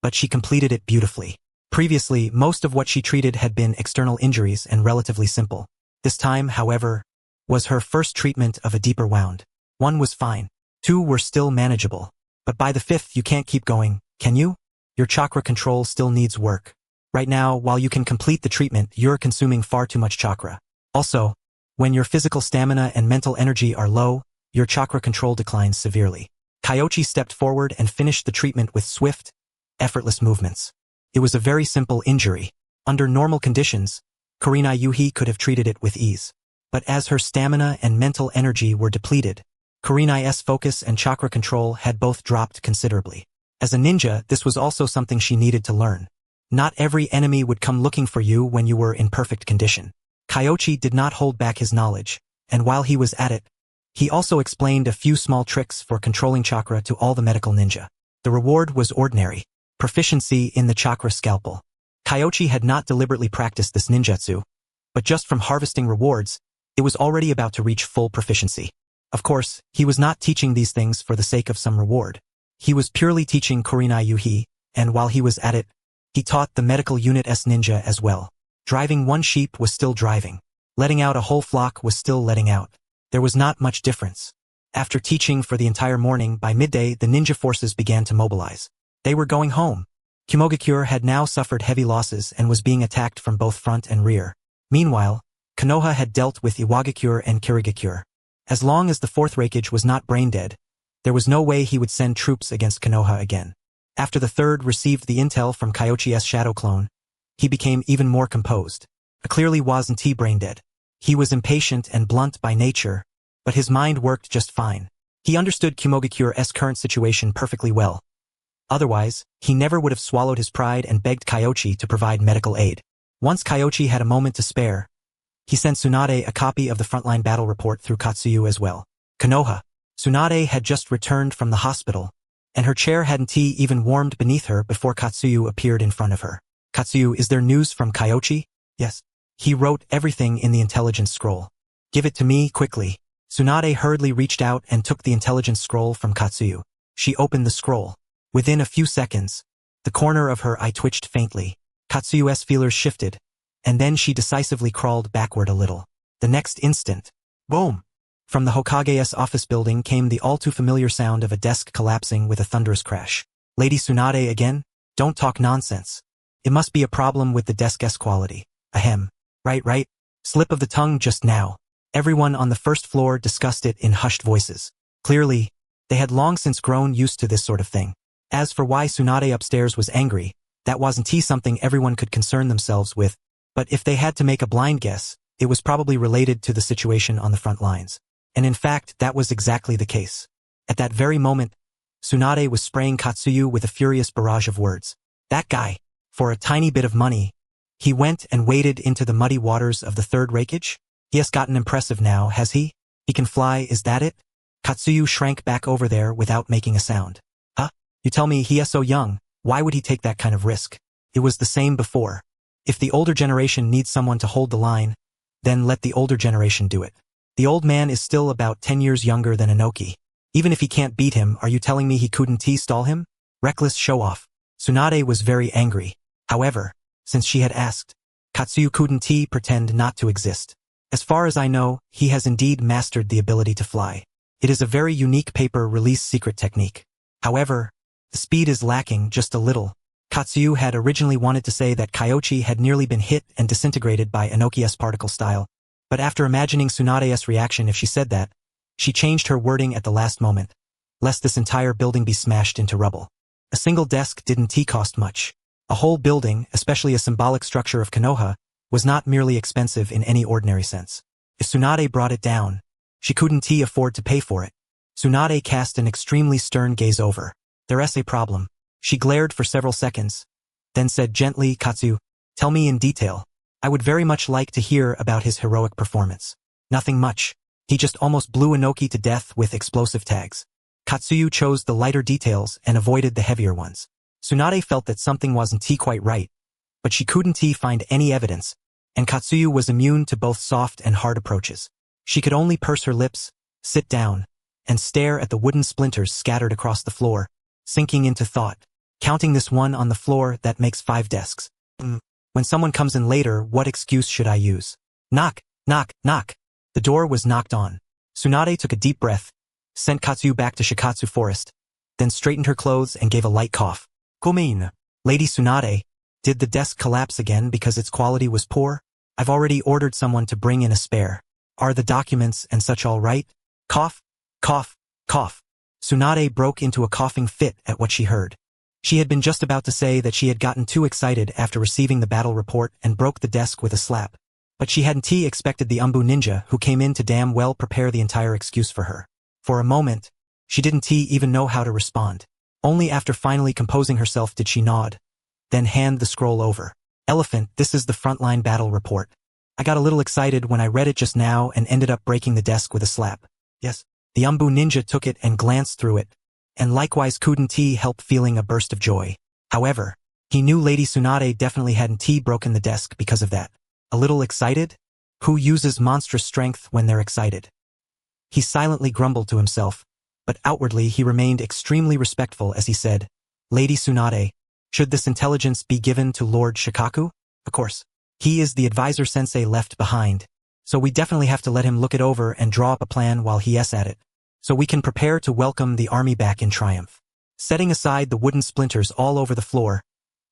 but she completed it beautifully. Previously, most of what she treated had been external injuries and relatively simple. This time, however, was her first treatment of a deeper wound. 1 was fine. 2 were still manageable. But by the 5th you can't keep going, can you? Your chakra control still needs work. Right now, while you can complete the treatment, you're consuming far too much chakra. Also, when your physical stamina and mental energy are low, your chakra control declines severely. Kyoichi stepped forward and finished the treatment with swift, effortless movements. It was a very simple injury. Under normal conditions, Kurinayuhi could have treated it with ease. But as her stamina and mental energy were depleted, Kurinai's focus and chakra control had both dropped considerably. As a ninja, this was also something she needed to learn. Not every enemy would come looking for you when you were in perfect condition. Kyoichi did not hold back his knowledge, and while he was at it, he also explained a few small tricks for controlling chakra to all the medical ninja. The reward was ordinary: proficiency in the chakra scalpel. Kyoichi had not deliberately practiced this ninjutsu, but just from harvesting rewards, it was already about to reach full proficiency. Of course, he was not teaching these things for the sake of some reward. He was purely teaching Kurinayuhi, and while he was at it, he taught the medical unit's ninja as well. Driving 1 sheep was still driving. Letting out a whole flock was still letting out. There was not much difference. After teaching for the entire morning, by midday the ninja forces began to mobilize. They were going home. Kumogakure had now suffered heavy losses and was being attacked from both front and rear. Meanwhile, Konoha had dealt with Iwagakure and Kirigakure. As long as the 4th Raikage was not brain-dead, there was no way he would send troops against Konoha again. After the 3rd received the intel from Kyoichi's shadow clone, he became even more composed. Clearly wasn't brain-dead. He was impatient and blunt by nature, but his mind worked just fine. He understood Kumogakure's current situation perfectly well. Otherwise, he never would have swallowed his pride and begged Kyoichi to provide medical aid. Once Kyoichi had a moment to spare, he sent Tsunade a copy of the frontline battle report through Katsuyu as well. Konoha. Tsunade had just returned from the hospital, and her chair hadn't even warmed beneath her before Katsuyu appeared in front of her. Katsuyu, is there news from Kyoichi? Yes. He wrote everything in the intelligence scroll. Give it to me, quickly. Tsunade hurriedly reached out and took the intelligence scroll from Katsuyu. She opened the scroll. Within a few seconds, the corner of her eye twitched faintly. Katsuyu's feelers shifted, and then she decisively crawled backward a little. The next instant, boom! From the Hokage's office building came the all-too-familiar sound of a desk collapsing with a thunderous crash. Lady Tsunade again? Don't talk nonsense. It must be a problem with the desk's quality. Ahem. Right. Slip of the tongue just now. Everyone on the first floor discussed it in hushed voices. Clearly, they had long since grown used to this sort of thing. As for why Tsunade upstairs was angry, that wasn't something everyone could concern themselves with, but if they had to make a blind guess, it was probably related to the situation on the front lines. And in fact, that was exactly the case. At that very moment, Tsunade was spraying Katsuyu with a furious barrage of words. That guy, for a tiny bit of money, he went and waded into the muddy waters of the third rakeage? He has gotten impressive now, has he? He can fly, is that it? Katsuyu shrank back over there without making a sound. Huh? You tell me he is so young, why would he take that kind of risk? It was the same before. If the older generation needs someone to hold the line, then let the older generation do it. The old man is still about 10 years younger than Inoki. Even if he can't beat him, are you telling me he couldn't stall him? Reckless show-off. Tsunade was very angry. However, since she had asked, Katsuyu couldn't pretend not to exist. As far as I know, he has indeed mastered the ability to fly. It is a very unique paper-release secret technique. However, the speed is lacking just a little. Katsuyu had originally wanted to say that Kyoichi had nearly been hit and disintegrated by Inoki's particle style, but after imagining Tsunade's reaction if she said that, she changed her wording at the last moment, lest this entire building be smashed into rubble. A single desk didn't cost much. A whole building, especially a symbolic structure of Konoha, was not merely expensive in any ordinary sense. If Tsunade brought it down, she couldn't afford to pay for it. Tsunade cast an extremely stern gaze over. There's a problem. She glared for several seconds, then said gently, Katsu, tell me in detail. I would very much like to hear about his heroic performance. Nothing much. He just almost blew Inoki to death with explosive tags. Katsuyu chose the lighter details and avoided the heavier ones. Tsunade felt that something wasn't quite right, but she couldn't find any evidence, and Katsuyu was immune to both soft and hard approaches. She could only purse her lips, sit down, and stare at the wooden splinters scattered across the floor, sinking into thought. Counting this one on the floor, that makes 5 desks. When someone comes in later, what excuse should I use? Knock, knock, knock. The door was knocked on. Tsunade took a deep breath, sent Katsuyu back to Shikatsu Forest, then straightened her clothes and gave a light cough. Komein. Lady Tsunade, did the desk collapse again because its quality was poor? I've already ordered someone to bring in a spare. Are the documents and such all right? Cough, cough, cough. Tsunade broke into a coughing fit at what she heard. She had been just about to say that she had gotten too excited after receiving the battle report and broke the desk with a slap. But she hadn't expected the Umbu ninja who came in to damn well prepare the entire excuse for her. For a moment, she didn't even know how to respond. Only after finally composing herself did she nod, then hand the scroll over. Elephant, this is the frontline battle report. I got a little excited when I read it just now and ended up breaking the desk with a slap. Yes. The Umbu ninja took it and glanced through it, and likewise couldn't help feeling a burst of joy. However, he knew Lady Tsunade definitely hadn't broken the desk because of that. A little excited? Who uses monstrous strength when they're excited? He silently grumbled to himself, but outwardly he remained extremely respectful as he said, Lady Tsunade, should this intelligence be given to Lord Shikaku? Of course. He is the advisor sensei left behind, so we definitely have to let him look it over and draw up a plan while he is at it, so we can prepare to welcome the army back in triumph. Setting aside the wooden splinters all over the floor,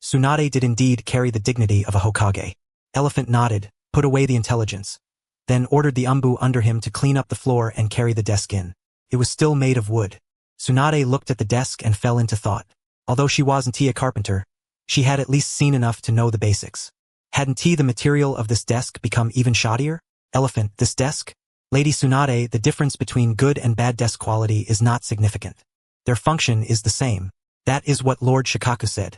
Tsunade did indeed carry the dignity of a Hokage. Elephant nodded, put away the intelligence, then ordered the Umbu under him to clean up the floor and carry the desk in. It was still made of wood. Tsunade looked at the desk and fell into thought. Although she wasn't a carpenter, she had at least seen enough to know the basics. Hadn't the material of this desk become even shoddier? Elephant, this desk? Lady Tsunade, the difference between good and bad desk quality is not significant. Their function is the same. That is what Lord Shikaku said.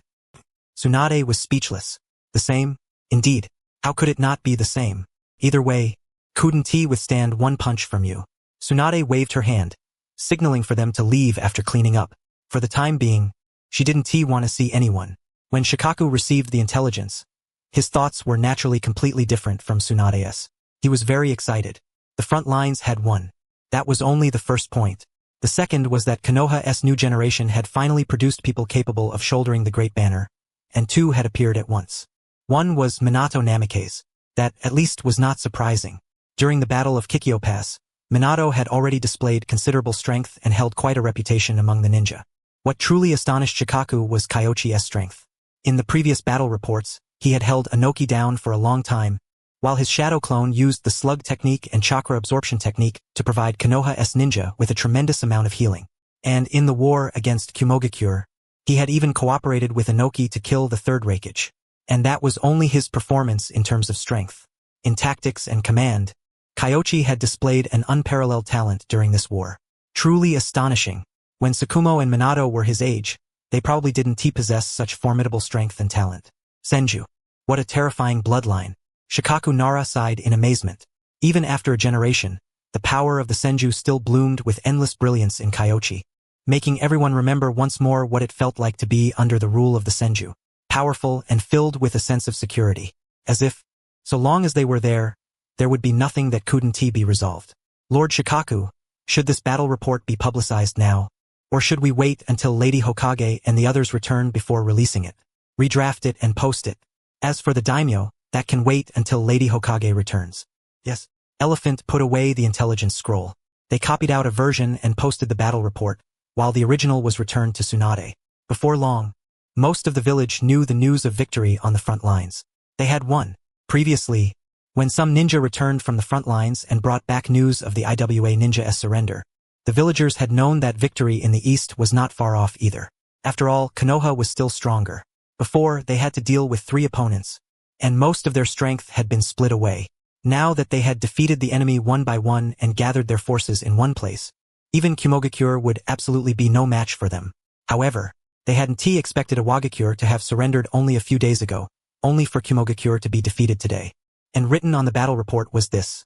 Tsunade was speechless. The same? Indeed. How could it not be the same? Either way, couldn't he withstand one punch from you? Tsunade waved her hand, signaling for them to leave after cleaning up. For the time being, she didn't want to see anyone. When Shikaku received the intelligence, his thoughts were naturally completely different from Tsunade's. He was very excited. The front lines had won. That was only the first point. The second was that Konoha's new generation had finally produced people capable of shouldering the Great Banner, and two had appeared at once. One was Minato Namikaze. That, at least, was not surprising. During the Battle of Kikyo Pass, Minato had already displayed considerable strength and held quite a reputation among the ninja. What truly astonished Shikaku was Kyoichi's strength. In the previous battle reports, he had held Inoki down for a long time, while his shadow clone used the slug technique and chakra absorption technique to provide Konoha's ninja with a tremendous amount of healing. And in the war against Kumogakure, he had even cooperated with Inoki to kill the third Hokage. And that was only his performance in terms of strength. In tactics and command, Kyoichi had displayed an unparalleled talent during this war. Truly astonishing. When Tsukumo and Minato were his age, they probably didn't possess such formidable strength and talent. Senju. What a terrifying bloodline. Shikaku Nara sighed in amazement. Even after a generation, the power of the Senju still bloomed with endless brilliance in Kyoichi, making everyone remember once more what it felt like to be under the rule of the Senju. Powerful and filled with a sense of security. As if, so long as they were there would be nothing that couldn't be resolved. Lord Shikaku, should this battle report be publicized now? Or should we wait until Lady Hokage and the others return before releasing it? Redraft it and post it. As for the daimyo, that can wait until Lady Hokage returns. Yes. Elephant put away the intelligence scroll. They copied out a version and posted the battle report, while the original was returned to Tsunade. Before long, most of the village knew the news of victory on the front lines. They had won. Previously, when some ninja returned from the front lines and brought back news of the IWA ninja's surrender, the villagers had known that victory in the east was not far off either. After all, Konoha was still stronger. Before, they had to deal with 3 opponents, and most of their strength had been split away. Now that they had defeated the enemy one by one and gathered their forces in one place, even Kumogakure would absolutely be no match for them. However, they hadn't expected Iwagakure to have surrendered only a few days ago, only for Kumogakure to be defeated today. And written on the battle report was this.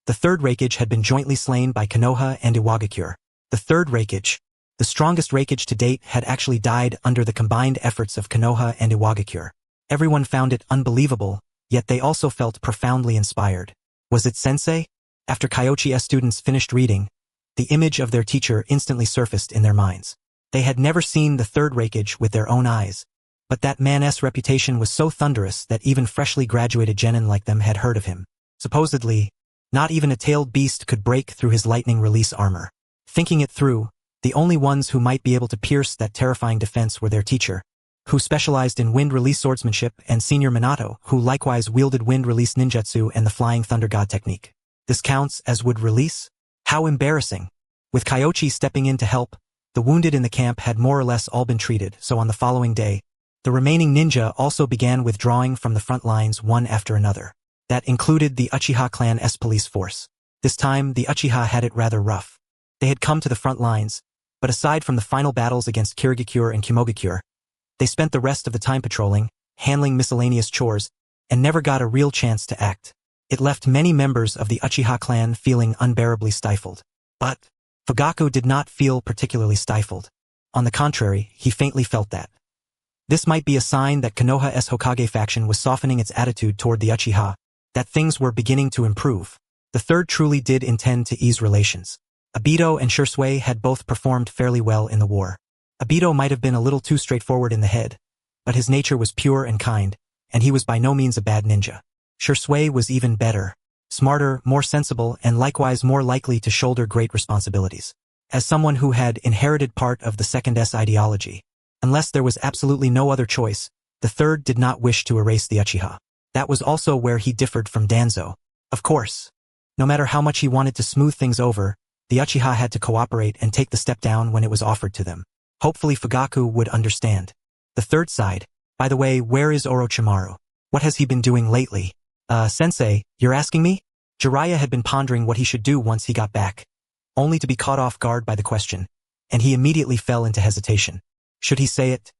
The third Hokage had been jointly slain by Konoha and Iwagakure. The third Hokage, the strongest Hokage to date, had actually died under the combined efforts of Konoha and Iwagakure. Everyone found it unbelievable, yet they also felt profoundly inspired. Was it sensei? After Kyoichi's students finished reading, the image of their teacher instantly surfaced in their minds. They had never seen the third Hokage with their own eyes, but that man's reputation was so thunderous that even freshly graduated genin like them had heard of him. Supposedly, not even a tailed beast could break through his lightning release armor. Thinking it through, the only ones who might be able to pierce that terrifying defense were their teacher, who specialized in wind release swordsmanship, and Senior Minato, who likewise wielded wind release ninjutsu and the flying thunder god technique. This counts as wood release? How embarrassing. With Kyoichi stepping in to help, the wounded in the camp had more or less all been treated, so on the following day, the remaining ninja also began withdrawing from the front lines one after another. That included the Uchiha clan's police force. This time, the Uchiha had it rather rough. They had come to the front lines, but aside from the final battles against Kirigakure and Kumogakure, they spent the rest of the time patrolling, handling miscellaneous chores, and never got a real chance to act. It left many members of the Uchiha clan feeling unbearably stifled. But Fugaku did not feel particularly stifled. On the contrary, he faintly felt that. This might be a sign that Konoha's Hokage faction was softening its attitude toward the Uchiha, that things were beginning to improve. The third truly did intend to ease relations. Obito and Shisui had both performed fairly well in the war. Obito might have been a little too straightforward in the head, but his nature was pure and kind, and he was by no means a bad ninja. Shisui was even better, smarter, more sensible, and likewise more likely to shoulder great responsibilities. As someone who had inherited part of the second S ideology, unless there was absolutely no other choice, the third did not wish to erase the Uchiha. That was also where he differed from Danzo. Of course, no matter how much he wanted to smooth things over, the Uchiha had to cooperate and take the step down when it was offered to them. Hopefully Fugaku would understand. The third side. By the way, where is Orochimaru? What has he been doing lately? Sensei, you're asking me? Jiraiya had been pondering what he should do once he got back, only to be caught off guard by the question, and he immediately fell into hesitation. Should he say it?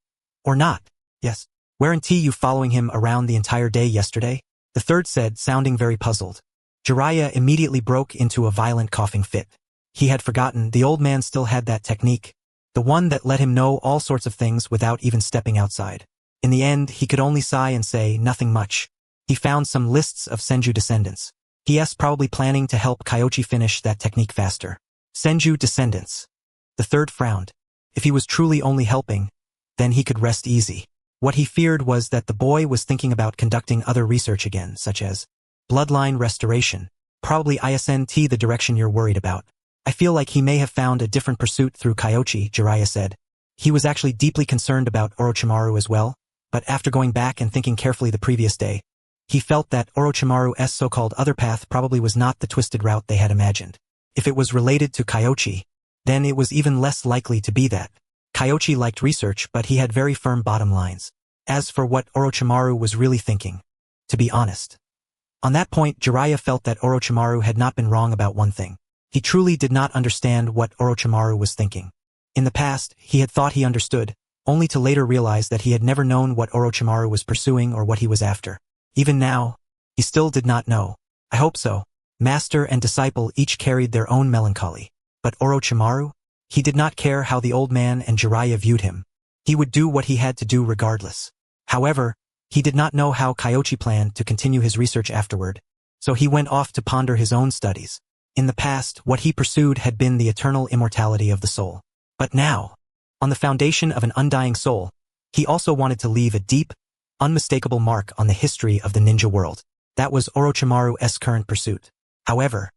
Or not? Yes. Weren't you following him around the entire day yesterday? The third said, sounding very puzzled. Jiraiya immediately broke into a violent coughing fit. He had forgotten the old man still had that technique, the one that let him know all sorts of things without even stepping outside. In the end, he could only sigh and say nothing much. He found some lists of Senju descendants. P.S. probably planning to help Kyoichi finish that technique faster. Senju descendants. The third frowned. If he was truly only helping, then he could rest easy. What he feared was that the boy was thinking about conducting other research again, such as bloodline restoration. Probably isn't the direction you're worried about. I feel like he may have found a different pursuit through Kyoichi, Jiraiya said. He was actually deeply concerned about Orochimaru as well, but after going back and thinking carefully the previous day, he felt that Orochimaru's so-called other path probably was not the twisted route they had imagined. If it was related to Kyoichi, then it was even less likely to be that. Kyoichi liked research, but he had very firm bottom lines. As for what Orochimaru was really thinking, to be honest. On that point, Jiraiya felt that Orochimaru had not been wrong about one thing. He truly did not understand what Orochimaru was thinking. In the past, he had thought he understood, only to later realize that he had never known what Orochimaru was pursuing or what he was after. Even now, he still did not know. I hope so. Master and disciple each carried their own melancholy. But Orochimaru? He did not care how the old man and Jiraiya viewed him. He would do what he had to do regardless. However, he did not know how Kyoichi planned to continue his research afterward, so he went off to ponder his own studies. In the past, what he pursued had been the eternal immortality of the soul. But now, on the foundation of an undying soul, he also wanted to leave a deep, unmistakable mark on the history of the ninja world. That was Orochimaru's current pursuit. However,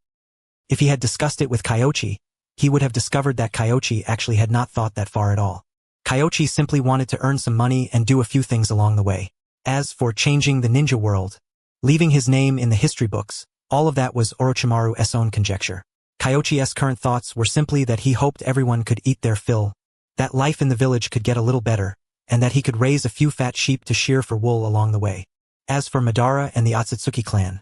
if he had discussed it with Kyoichi, he would have discovered that Kyoichi actually had not thought that far at all. Kyoichi simply wanted to earn some money and do a few things along the way. As for changing the ninja world, leaving his name in the history books, all of that was Orochimaru's own conjecture. Kyoichi's current thoughts were simply that he hoped everyone could eat their fill, that life in the village could get a little better, and that he could raise a few fat sheep to shear for wool along the way. As for Madara and the Otsutsuki clan,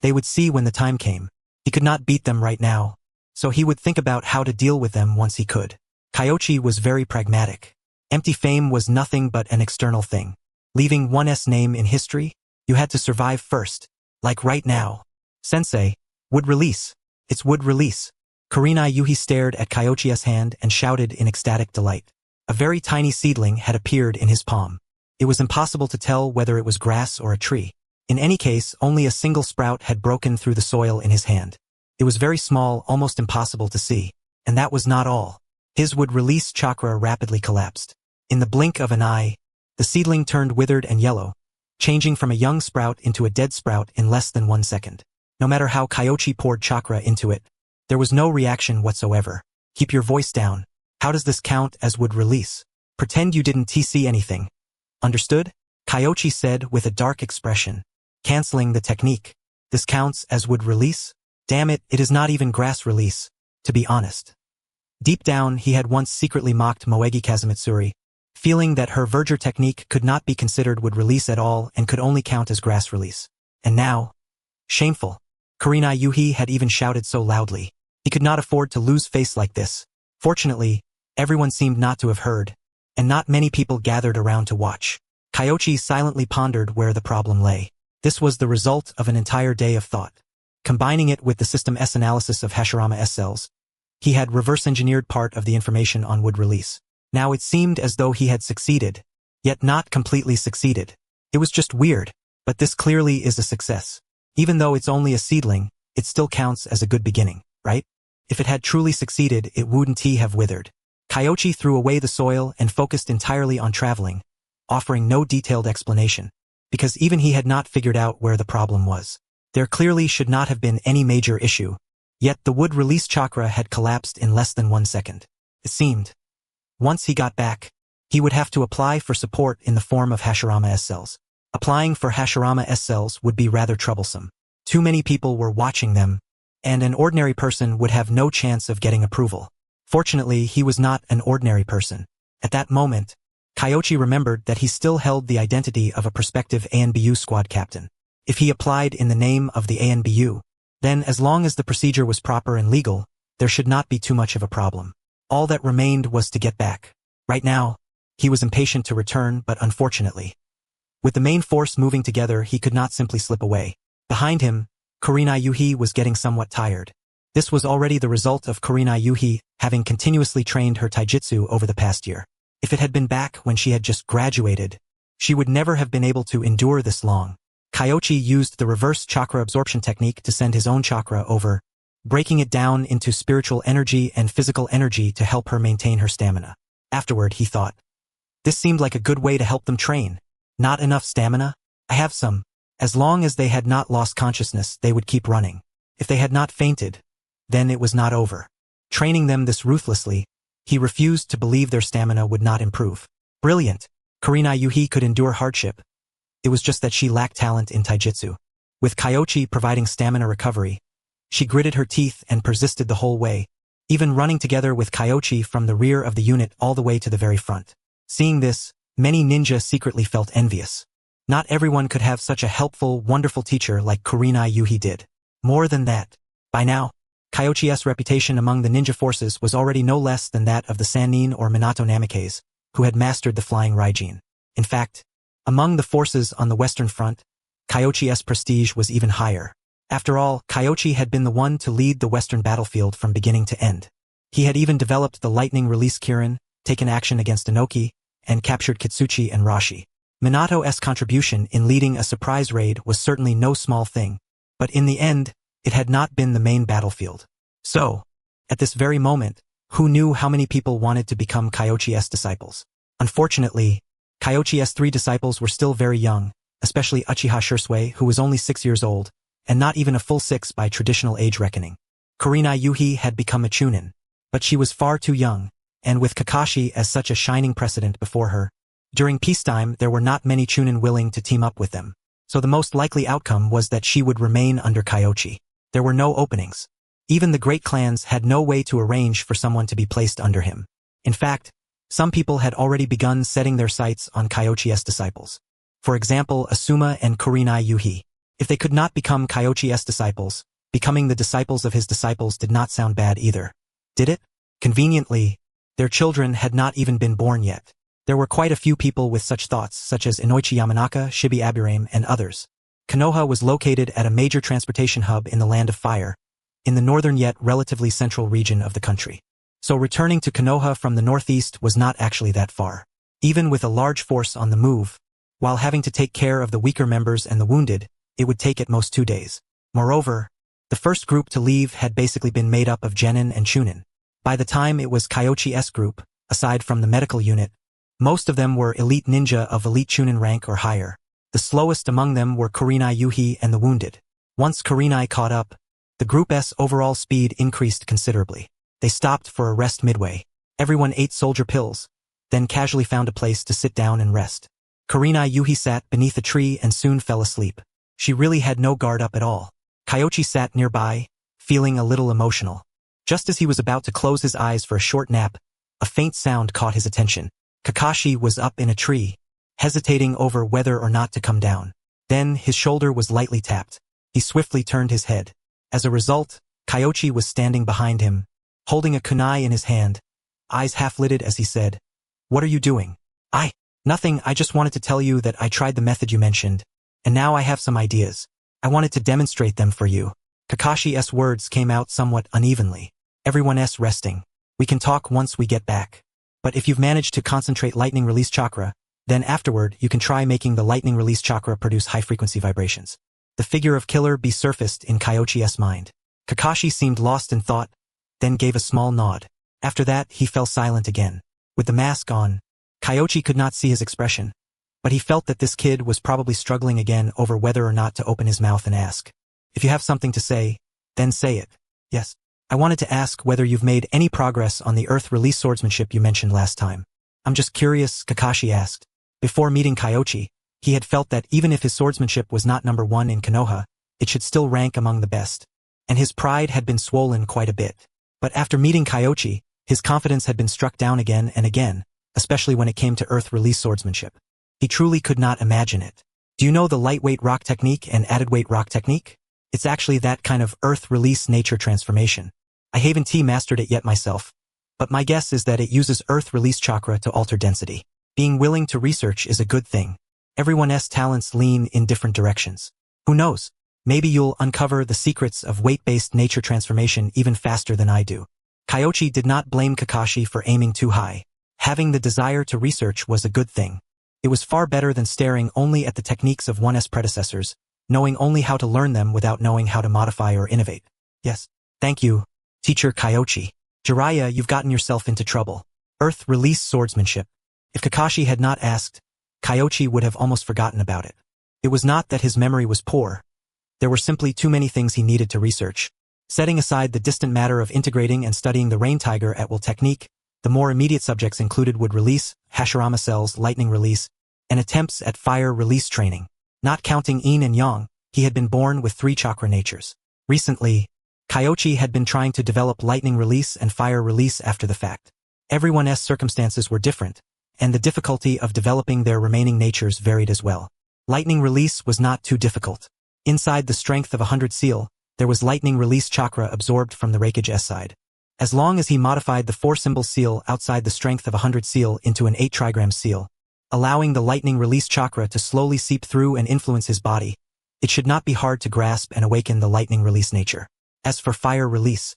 they would see when the time came. He could not beat them right now, so he would think about how to deal with them once he could. Kyoichi was very pragmatic. Empty fame was nothing but an external thing. Leaving one's name in history, you had to survive first. Like right now. Sensei, wood release. It's wood release. Kurenai Yuhi stared at Kyoichi's hand and shouted in ecstatic delight. A very tiny seedling had appeared in his palm. It was impossible to tell whether it was grass or a tree. In any case, only a single sprout had broken through the soil in his hand. It was very small, almost impossible to see. And that was not all. His wood release chakra rapidly collapsed. In the blink of an eye, the seedling turned withered and yellow, changing from a young sprout into a dead sprout in less than 1 second. No matter how Kyoichi poured chakra into it, there was no reaction whatsoever. Keep your voice down. How does this count as wood release? Pretend you didn't see anything. Understood? Kyoichi said with a dark expression, canceling the technique. This counts as wood release? Damn it, it is not even grass release, to be honest. Deep down, he had once secretly mocked Moegi Kazumitsuri, feeling that her verger technique could not be considered wood release at all and could only count as grass release. And now, shameful. Kurenai Yuhi had even shouted so loudly. He could not afford to lose face like this. Fortunately, everyone seemed not to have heard, and not many people gathered around to watch. Kyoichi silently pondered where the problem lay. This was the result of an entire day of thought. Combining it with the System S analysis of Hashirama's cells, he had reverse-engineered part of the information on wood release. Now it seemed as though he had succeeded, yet not completely succeeded. It was just weird, but this clearly is a success. Even though it's only a seedling, it still counts as a good beginning, right? If it had truly succeeded, it wouldn't have withered. Kyoichi threw away the soil and focused entirely on traveling, offering no detailed explanation, because even he had not figured out where the problem was. There clearly should not have been any major issue, yet the wood release chakra had collapsed in less than 1 second. It seemed. Once he got back, he would have to apply for support in the form of Hashirama's cells. Applying for Hashirama's cells would be rather troublesome. Too many people were watching them, and an ordinary person would have no chance of getting approval. Fortunately, he was not an ordinary person. At that moment, Kyoichi remembered that he still held the identity of a prospective ANBU squad captain. If he applied in the name of the ANBU, Then, as long as the procedure was proper and legal, there should not be too much of a problem. All that remained was to get back. Right now, he was impatient to return, but unfortunately, with the main force moving together, he could not simply slip away. Behind him, Kurenai Yuhi was getting somewhat tired. This was already the result of Kurenai Yuhi having continuously trained her taijutsu over the past year. If it had been back when she had just graduated, she would never have been able to endure this long. Kyoichi used the reverse chakra absorption technique to send his own chakra over, breaking it down into spiritual energy and physical energy to help her maintain her stamina. Afterward, he thought, this seemed like a good way to help them train. Not enough stamina? I have some. As long as they had not lost consciousness, they would keep running. If they had not fainted, then it was not over. Training them this ruthlessly, he refused to believe their stamina would not improve. Brilliant. Kurenai Yuhi could endure hardship. It was just that she lacked talent in taijutsu. With Kyoichi providing stamina recovery, she gritted her teeth and persisted the whole way, even running together with Kyoichi from the rear of the unit all the way to the very front. Seeing this, many ninja secretly felt envious. Not everyone could have such a helpful, wonderful teacher like Kurenai Yuhi did. More than that, by now, Kyoichi's reputation among the ninja forces was already no less than that of the Sannin or Minato Namikaze, who had mastered the flying Raijin. In fact, among the forces on the Western Front, Kyoichi's prestige was even higher. After all, Kyoichi had been the one to lead the Western battlefield from beginning to end. He had even developed the lightning release Kirin, taken action against Inoki, and captured Kitsuchi and Rashi. Minato's contribution in leading a surprise raid was certainly no small thing, but in the end, it had not been the main battlefield. So, at this very moment, who knew how many people wanted to become Kyoichi's disciples? Unfortunately, Kyoichi's 3 disciples were still very young, especially Uchiha Shisui, who was only 6 years old, and not even a full 6 by traditional age reckoning. Kurenai Yuhi had become a Chunin, but she was far too young, and with Kakashi as such a shining precedent before her, during peacetime there were not many Chunin willing to team up with them, so the most likely outcome was that she would remain under Kyoichi. There were no openings. Even the great clans had no way to arrange for someone to be placed under him. In fact, some people had already begun setting their sights on Kyoichi's disciples. For example, Asuma and Kurenai Yuhi. If they could not become Kyoichi's disciples, becoming the disciples of his disciples did not sound bad either. Did it? Conveniently, their children had not even been born yet. There were quite a few people with such thoughts, such as Inoichi Yamanaka, Shibi Aburame, and others. Konoha was located at a major transportation hub in the Land of Fire, in the northern yet relatively central region of the country. So returning to Konoha from the northeast was not actually that far. Even with a large force on the move, while having to take care of the weaker members and the wounded, it would take at most 2 days. Moreover, the first group to leave had basically been made up of genin and chunin. By the time it was Kyoichi's group, aside from the medical unit, most of them were elite ninja of elite chunin rank or higher. The slowest among them were Kurenai Yuhi and the wounded. Once Kurenai caught up, the group's overall speed increased considerably. They stopped for a rest midway. Everyone ate soldier pills, then casually found a place to sit down and rest. Kurenai Yuhi sat beneath a tree and soon fell asleep. She really had no guard up at all. Kyoichi sat nearby, feeling a little emotional. Just as he was about to close his eyes for a short nap, a faint sound caught his attention. Kakashi was up in a tree, hesitating over whether or not to come down. Then his shoulder was lightly tapped. He swiftly turned his head. As a result, Kyoichi was standing behind him, holding a kunai in his hand, eyes half-lidded as he said, "What are you doing?" Nothing, I just wanted to tell you that I tried the method you mentioned, and now I have some ideas. I wanted to demonstrate them for you." Kakashi's words came out somewhat unevenly. "Everyone's resting. We can talk once we get back. But if you've managed to concentrate lightning release chakra, then afterward you can try making the lightning release chakra produce high-frequency vibrations." The figure of Killer Bee surfaced in Kyoichi's mind. Kakashi seemed lost in thought, then gave a small nod. After that, he fell silent again. With the mask on, Kyoichi could not see his expression, but he felt that this kid was probably struggling again over whether or not to open his mouth and ask. "If you have something to say, then say it." "Yes. I wanted to ask whether you've made any progress on the Earth release swordsmanship you mentioned last time." "I'm just curious," Kakashi asked. Before meeting Kyoichi, he had felt that even if his swordsmanship was not number 1 in Konoha, it should still rank among the best. And his pride had been swollen quite a bit. But after meeting Kyoichi, his confidence had been struck down again and again, especially when it came to Earth release swordsmanship. He truly could not imagine it. "Do you know the lightweight rock technique and added weight rock technique?" It's actually that kind of earth release nature transformation. I haven't mastered it yet myself, but my guess is that it uses earth release chakra to alter density. Being willing to research is a good thing. Everyone's talents lean in different directions. Who knows? Maybe you'll uncover the secrets of weight-based nature transformation even faster than I do. Kyoichi did not blame Kakashi for aiming too high. Having the desire to research was a good thing. It was far better than staring only at the techniques of one's predecessors, knowing only how to learn them without knowing how to modify or innovate. Yes. Thank you, Teacher Kyoichi. Jiraiya, you've gotten yourself into trouble. Earth release swordsmanship. If Kakashi had not asked, Kyoichi would have almost forgotten about it. It was not that his memory was poor. There were simply too many things he needed to research. Setting aside the distant matter of integrating and studying the rain tiger at will technique, the more immediate subjects included wood release, Hashirama cells, lightning release, and attempts at fire release training. Not counting yin and yang, he had been born with 3 chakra natures. Recently, Kyoichi had been trying to develop lightning release and fire release after the fact. Everyone's circumstances were different, and the difficulty of developing their remaining natures varied as well. Lightning release was not too difficult. Inside the strength of 100 seal, there was lightning release chakra absorbed from the Hokage side. As long as he modified the 4-symbol seal outside the strength of 100 seal into an 8-trigram seal, allowing the lightning release chakra to slowly seep through and influence his body, it should not be hard to grasp and awaken the lightning release nature. As for fire release,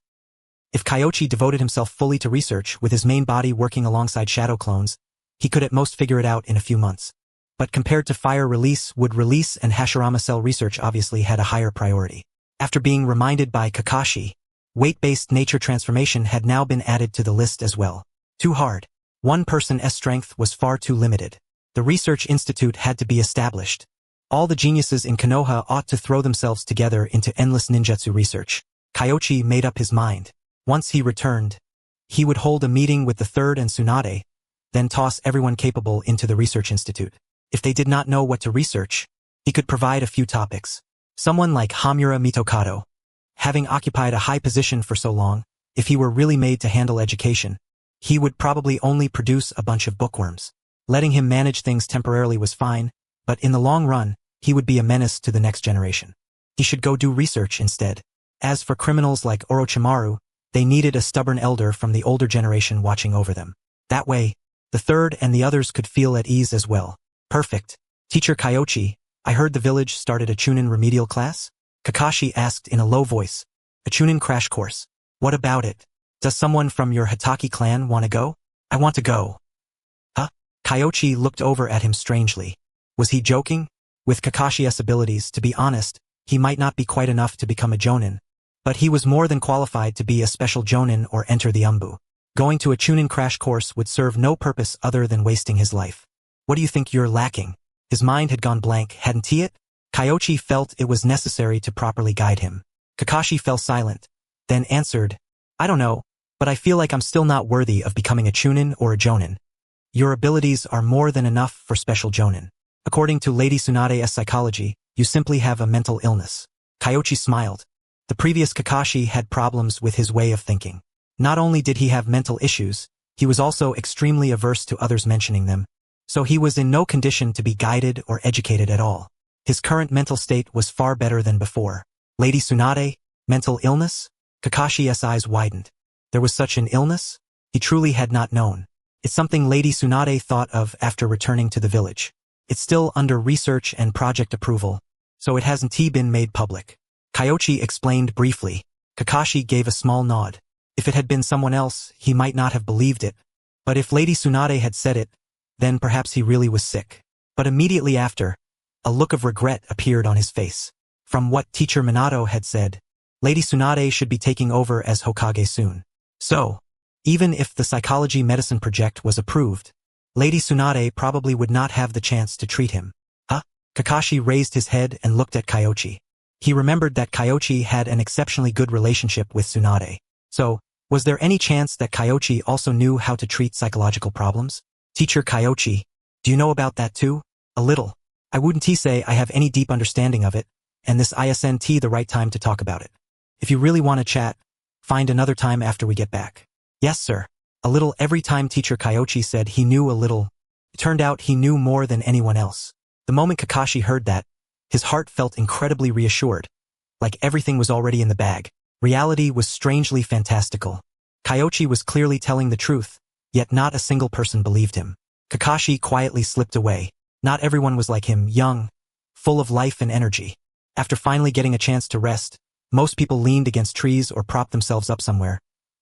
if Kyoichi devoted himself fully to research with his main body working alongside shadow clones, he could at most figure it out in a few months. But compared to fire release, wood release and Hashirama cell research obviously had a higher priority. After being reminded by Kakashi, weight-based nature transformation had now been added to the list as well. Too hard. One person's strength was far too limited. The research institute had to be established. All the geniuses in Konoha ought to throw themselves together into endless ninjutsu research. Kyoichi made up his mind. Once he returned, he would hold a meeting with the third and Tsunade, then toss everyone capable into the research institute. If they did not know what to research, he could provide a few topics. Someone like Hamura Mitokado, having occupied a high position for so long, if he were really made to handle education, he would probably only produce a bunch of bookworms. Letting him manage things temporarily was fine, but in the long run, he would be a menace to the next generation. He should go do research instead. As for criminals like Orochimaru, they needed a stubborn elder from the older generation watching over them. That way, the third and the others could feel at ease as well. Perfect. Teacher Kyoichi, I heard the village started a Chunin remedial class? Kakashi asked in a low voice. A Chunin crash course. What about it? Does someone from your Hatake clan want to go? I want to go. Huh? Kyoichi looked over at him strangely. Was he joking? With Kakashi's abilities, to be honest, he might not be quite enough to become a Jonin, but he was more than qualified to be a special Jonin or enter the Umbu. Going to a Chunin crash course would serve no purpose other than wasting his life. What do you think you're lacking? His mind had gone blank, hadn't he it? Kyoichi felt it was necessary to properly guide him. Kakashi fell silent, then answered, I don't know, but I feel like I'm still not worthy of becoming a Chunin or a Jonin. Your abilities are more than enough for special Jonin. According to Lady Tsunade's psychology, you simply have a mental illness. Kyoichi smiled. The previous Kakashi had problems with his way of thinking. Not only did he have mental issues, he was also extremely averse to others mentioning them, so he was in no condition to be guided or educated at all. His current mental state was far better than before. Lady Tsunade, mental illness? Kakashi's eyes widened. There was such an illness? He truly had not known. It's something Lady Tsunade thought of after returning to the village. It's still under research and project approval, so it hasn't been made public. Kyoichi explained briefly. Kakashi gave a small nod. If it had been someone else, he might not have believed it. But if Lady Tsunade had said it, then perhaps he really was sick. But immediately after, a look of regret appeared on his face. From what Teacher Minato had said, Lady Tsunade should be taking over as Hokage soon. So, even if the psychology medicine project was approved, Lady Tsunade probably would not have the chance to treat him. Huh? Kakashi raised his head and looked at Kyoichi. He remembered that Kyoichi had an exceptionally good relationship with Tsunade. So, was there any chance that Kyoichi also knew how to treat psychological problems? Teacher Kyoichi, do you know about that too? A little. I wouldn't say I have any deep understanding of it, and this isn't the right time to talk about it. If you really want to chat, find another time after we get back. Yes, sir. A little. Every time Teacher Kyoichi said he knew a little, it turned out he knew more than anyone else. The moment Kakashi heard that, his heart felt incredibly reassured. like everything was already in the bag. Reality was strangely fantastical. Kyoichi was clearly telling the truth, yet not a single person believed him. Kakashi quietly slipped away. Not everyone was like him, young, full of life and energy. After finally getting a chance to rest, most people leaned against trees or propped themselves up somewhere,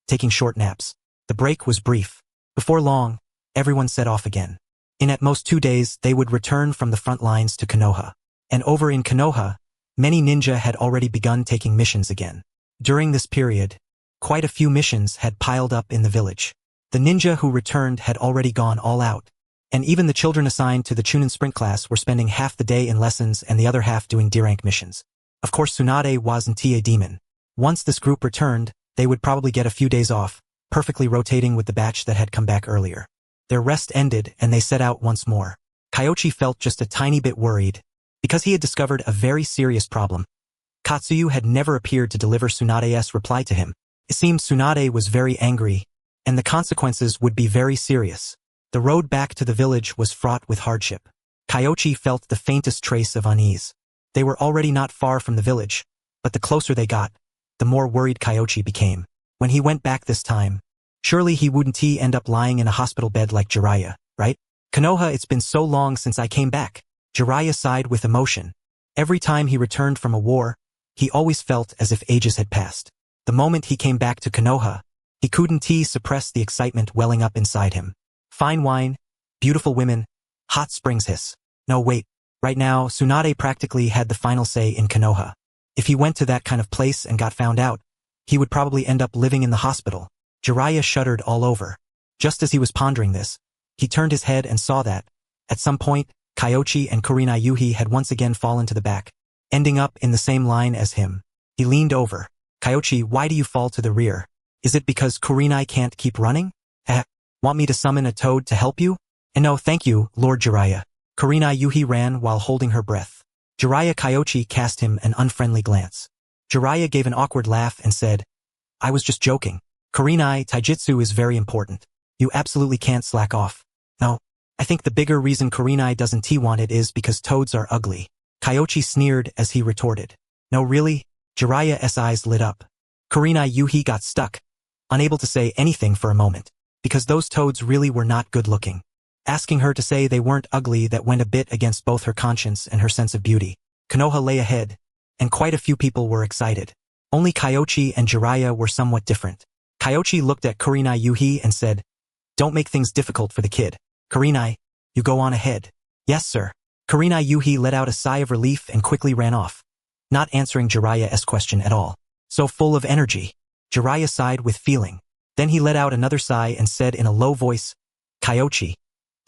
taking short naps. The break was brief. Before long, everyone set off again. In at most 2 days, they would return from the front lines to Konoha. And over in Konoha, many ninja had already begun taking missions again. During this period, quite a few missions had piled up in the village. The ninja who returned had already gone all out, and even the children assigned to the Chunin sprint class were spending half the day in lessons and the other half doing D-rank missions. Of course, Tsunade wasn't a demon. Once this group returned, they would probably get a few days off, perfectly rotating with the batch that had come back earlier. Their rest ended and they set out once more. Kyoichi felt just a tiny bit worried, because he had discovered a very serious problem. Katsuyu had never appeared to deliver Tsunade's reply to him. It seemed Tsunade was very angry, and the consequences would be very serious. The road back to the village was fraught with hardship. Kyoichi felt the faintest trace of unease. They were already not far from the village, but the closer they got, the more worried Kyoichi became. When he went back this time, surely he wouldn't end up lying in a hospital bed like Jiraiya, right? Konoha, it's been so long since I came back. Jiraiya sighed with emotion. Every time he returned from a war, he always felt as if ages had passed. The moment he came back to Konoha, he couldn't suppress the excitement welling up inside him. Fine wine, beautiful women, hot springs hiss. No, wait. Right now, Tsunade practically had the final say in Konoha. If he went to that kind of place and got found out, he would probably end up living in the hospital. Jiraiya shuddered all over. Just as he was pondering this, he turned his head and saw that, at some point, Kyoichi and Kurenai Yuhi had once again fallen to the back, ending up in the same line as him. He leaned over. Kyoichi, why do you fall to the rear? Is it because Kurenai can't keep running? Want me to summon a toad to help you? And no, thank you, Lord Jiraiya. Kurenai Yuhi ran while holding her breath. Jiraiya Kyoichi cast him an unfriendly glance. Jiraiya gave an awkward laugh and said, I was just joking. Kurenai, taijutsu is very important. You absolutely can't slack off. No, I think the bigger reason Kurenai doesn't want it is because toads are ugly. Kyoichi sneered as he retorted. No, really? Jiraiya's eyes lit up. Kurenai Yuhi got stuck, unable to say anything for a moment, because those toads really were not good looking. Asking her to say they weren't ugly that went a bit against both her conscience and her sense of beauty. Konoha lay ahead, and quite a few people were excited. Only Kyoichi and Jiraiya were somewhat different. Kyoichi looked at Kurenai Yuhi and said, Don't make things difficult for the kid. Kurenai, you go on ahead. Yes, sir. Kurenai Yuhi let out a sigh of relief and quickly ran off, not answering Jiraiya's question at all. So full of energy. Jiraiya sighed with feeling. Then he let out another sigh and said in a low voice, Kyoichi,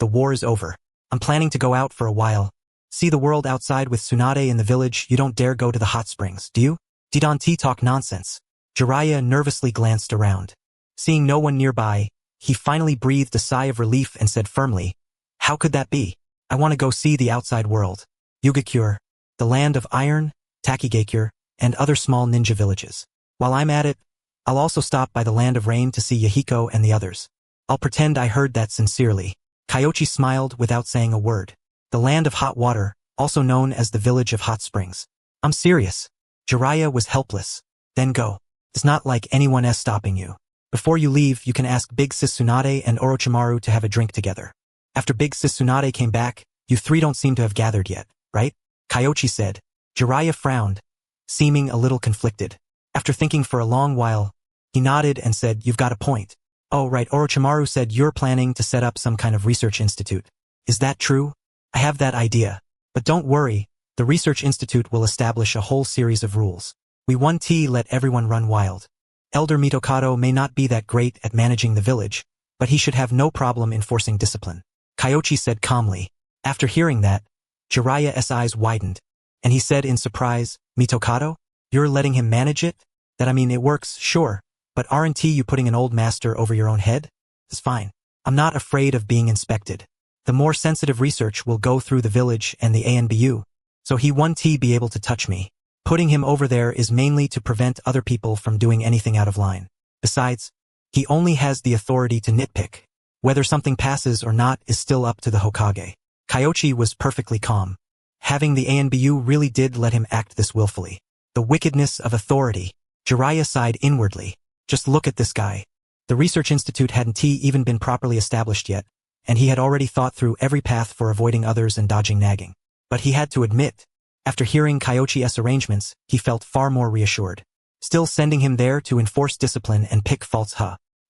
the war is over. I'm planning to go out for a while. See the world outside with Tsunade in the village. You don't dare go to the hot springs, do you? Don't talk nonsense. Jiraiya nervously glanced around. Seeing no one nearby, he finally breathed a sigh of relief and said firmly, How could that be? I want to go see the outside world. Yugakure, the land of iron, Takigakure, and other small ninja villages. While I'm at it, I'll also stop by the land of rain to see Yahiko and the others. I'll pretend I heard that sincerely. Kyoichi smiled without saying a word. The land of hot water, also known as the village of hot springs. I'm serious. Jiraiya was helpless. Then go. It's not like anyone else stopping you. Before you leave, you can ask Big Sis Tsunade and Orochimaru to have a drink together. After Big Sis Tsunade came back, you three don't seem to have gathered yet, right? Kyoichi said. Jiraiya frowned, seeming a little conflicted. After thinking for a long while, he nodded and said, You've got a point. Oh, right, Orochimaru said you're planning to set up some kind of research institute. Is that true? I have that idea. But don't worry, the research institute will establish a whole series of rules. We won't let everyone run wild. Elder Mitokado may not be that great at managing the village, but he should have no problem enforcing discipline. Kyoichi said calmly. After hearing that, Jiraiya's eyes widened, and he said in surprise, Mitokado? You're letting him manage it? It works, sure, but aren't you putting an old master over your own head? It's fine. I'm not afraid of being inspected. The more sensitive research will go through the village and the ANBU, so he won't be able to touch me. Putting him over there is mainly to prevent other people from doing anything out of line. Besides, he only has the authority to nitpick. Whether something passes or not is still up to the Hokage. Kyoichi was perfectly calm. Having the ANBU really did let him act this willfully. The wickedness of authority. Jiraiya sighed inwardly. Just look at this guy. The research institute hadn't even been properly established yet, and he had already thought through every path for avoiding others and dodging nagging. But he had to admit, after hearing Kyoichi's arrangements, he felt far more reassured. Still sending him there to enforce discipline and pick faults,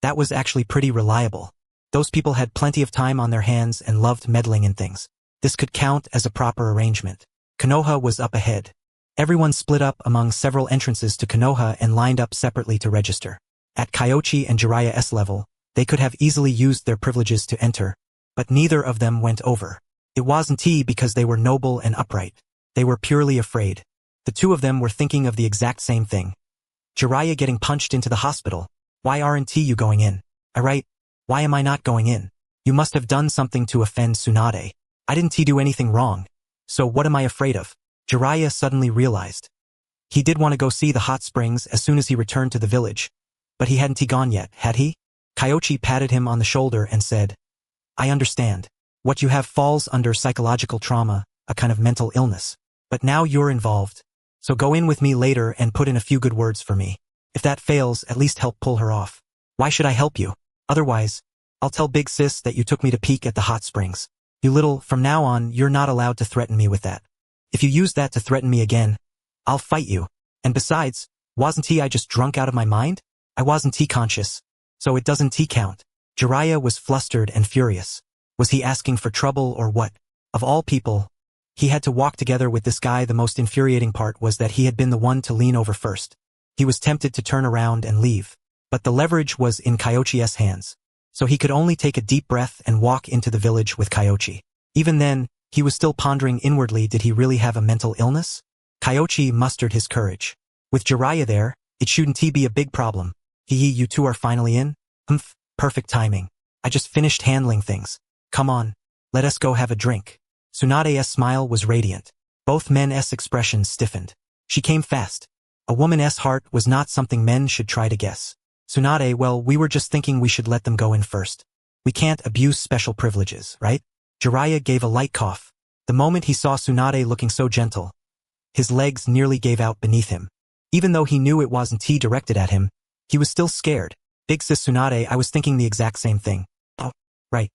that was actually pretty reliable. Those people had plenty of time on their hands and loved meddling in things. This could count as a proper arrangement. Konoha was up ahead. Everyone split up among several entrances to Konoha and lined up separately to register. At Kyoichi and Jiraiya's level, they could have easily used their privileges to enter, but neither of them went over. It wasn't because they were noble and upright. They were purely afraid. The two of them were thinking of the exact same thing. Jiraiya getting punched into the hospital. Why aren't you going in? Right? Why am I not going in? You must have done something to offend Tsunade. I didn't do anything wrong. So what am I afraid of? Jiraiya suddenly realized. He did want to go see the hot springs as soon as he returned to the village. But he hadn't gone yet, had he? Kyoichi patted him on the shoulder and said, I understand. What you have falls under psychological trauma, a kind of mental illness. But now you're involved. So go in with me later and put in a few good words for me. If that fails, at least help pull her off. Why should I help you? Otherwise, I'll tell Big Sis that you took me to peek at the hot springs. From now on, you're not allowed to threaten me with that. If you use that to threaten me again, I'll fight you. And besides, wasn't I just drunk out of my mind? I wasn't conscious. So it doesn't count. Jiraiya was flustered and furious. Was he asking for trouble or what? Of all people, he had to walk together with this guy. The most infuriating part was that he had been the one to lean over first. He was tempted to turn around and leave. But the leverage was in Kyoichi's hands. So he could only take a deep breath and walk into the village with Kyoichi. Even then, he was still pondering inwardly, did he really have a mental illness? Kyoichi mustered his courage. With Jiraiya there, it shouldn't be a big problem. You two are finally in? Perfect timing. I just finished handling things. Come on, let us go have a drink. Tsunade's smile was radiant. Both men's expressions stiffened. She came fast. A woman's heart was not something men should try to guess. Tsunade, well, we were just thinking we should let them go in first. We can't abuse special privileges, right? Jiraiya gave a light cough. The moment he saw Tsunade looking so gentle, his legs nearly gave out beneath him. Even though he knew it wasn't directed at him, he was still scared. Big Sis Tsunade, I was thinking the exact same thing. Oh, right.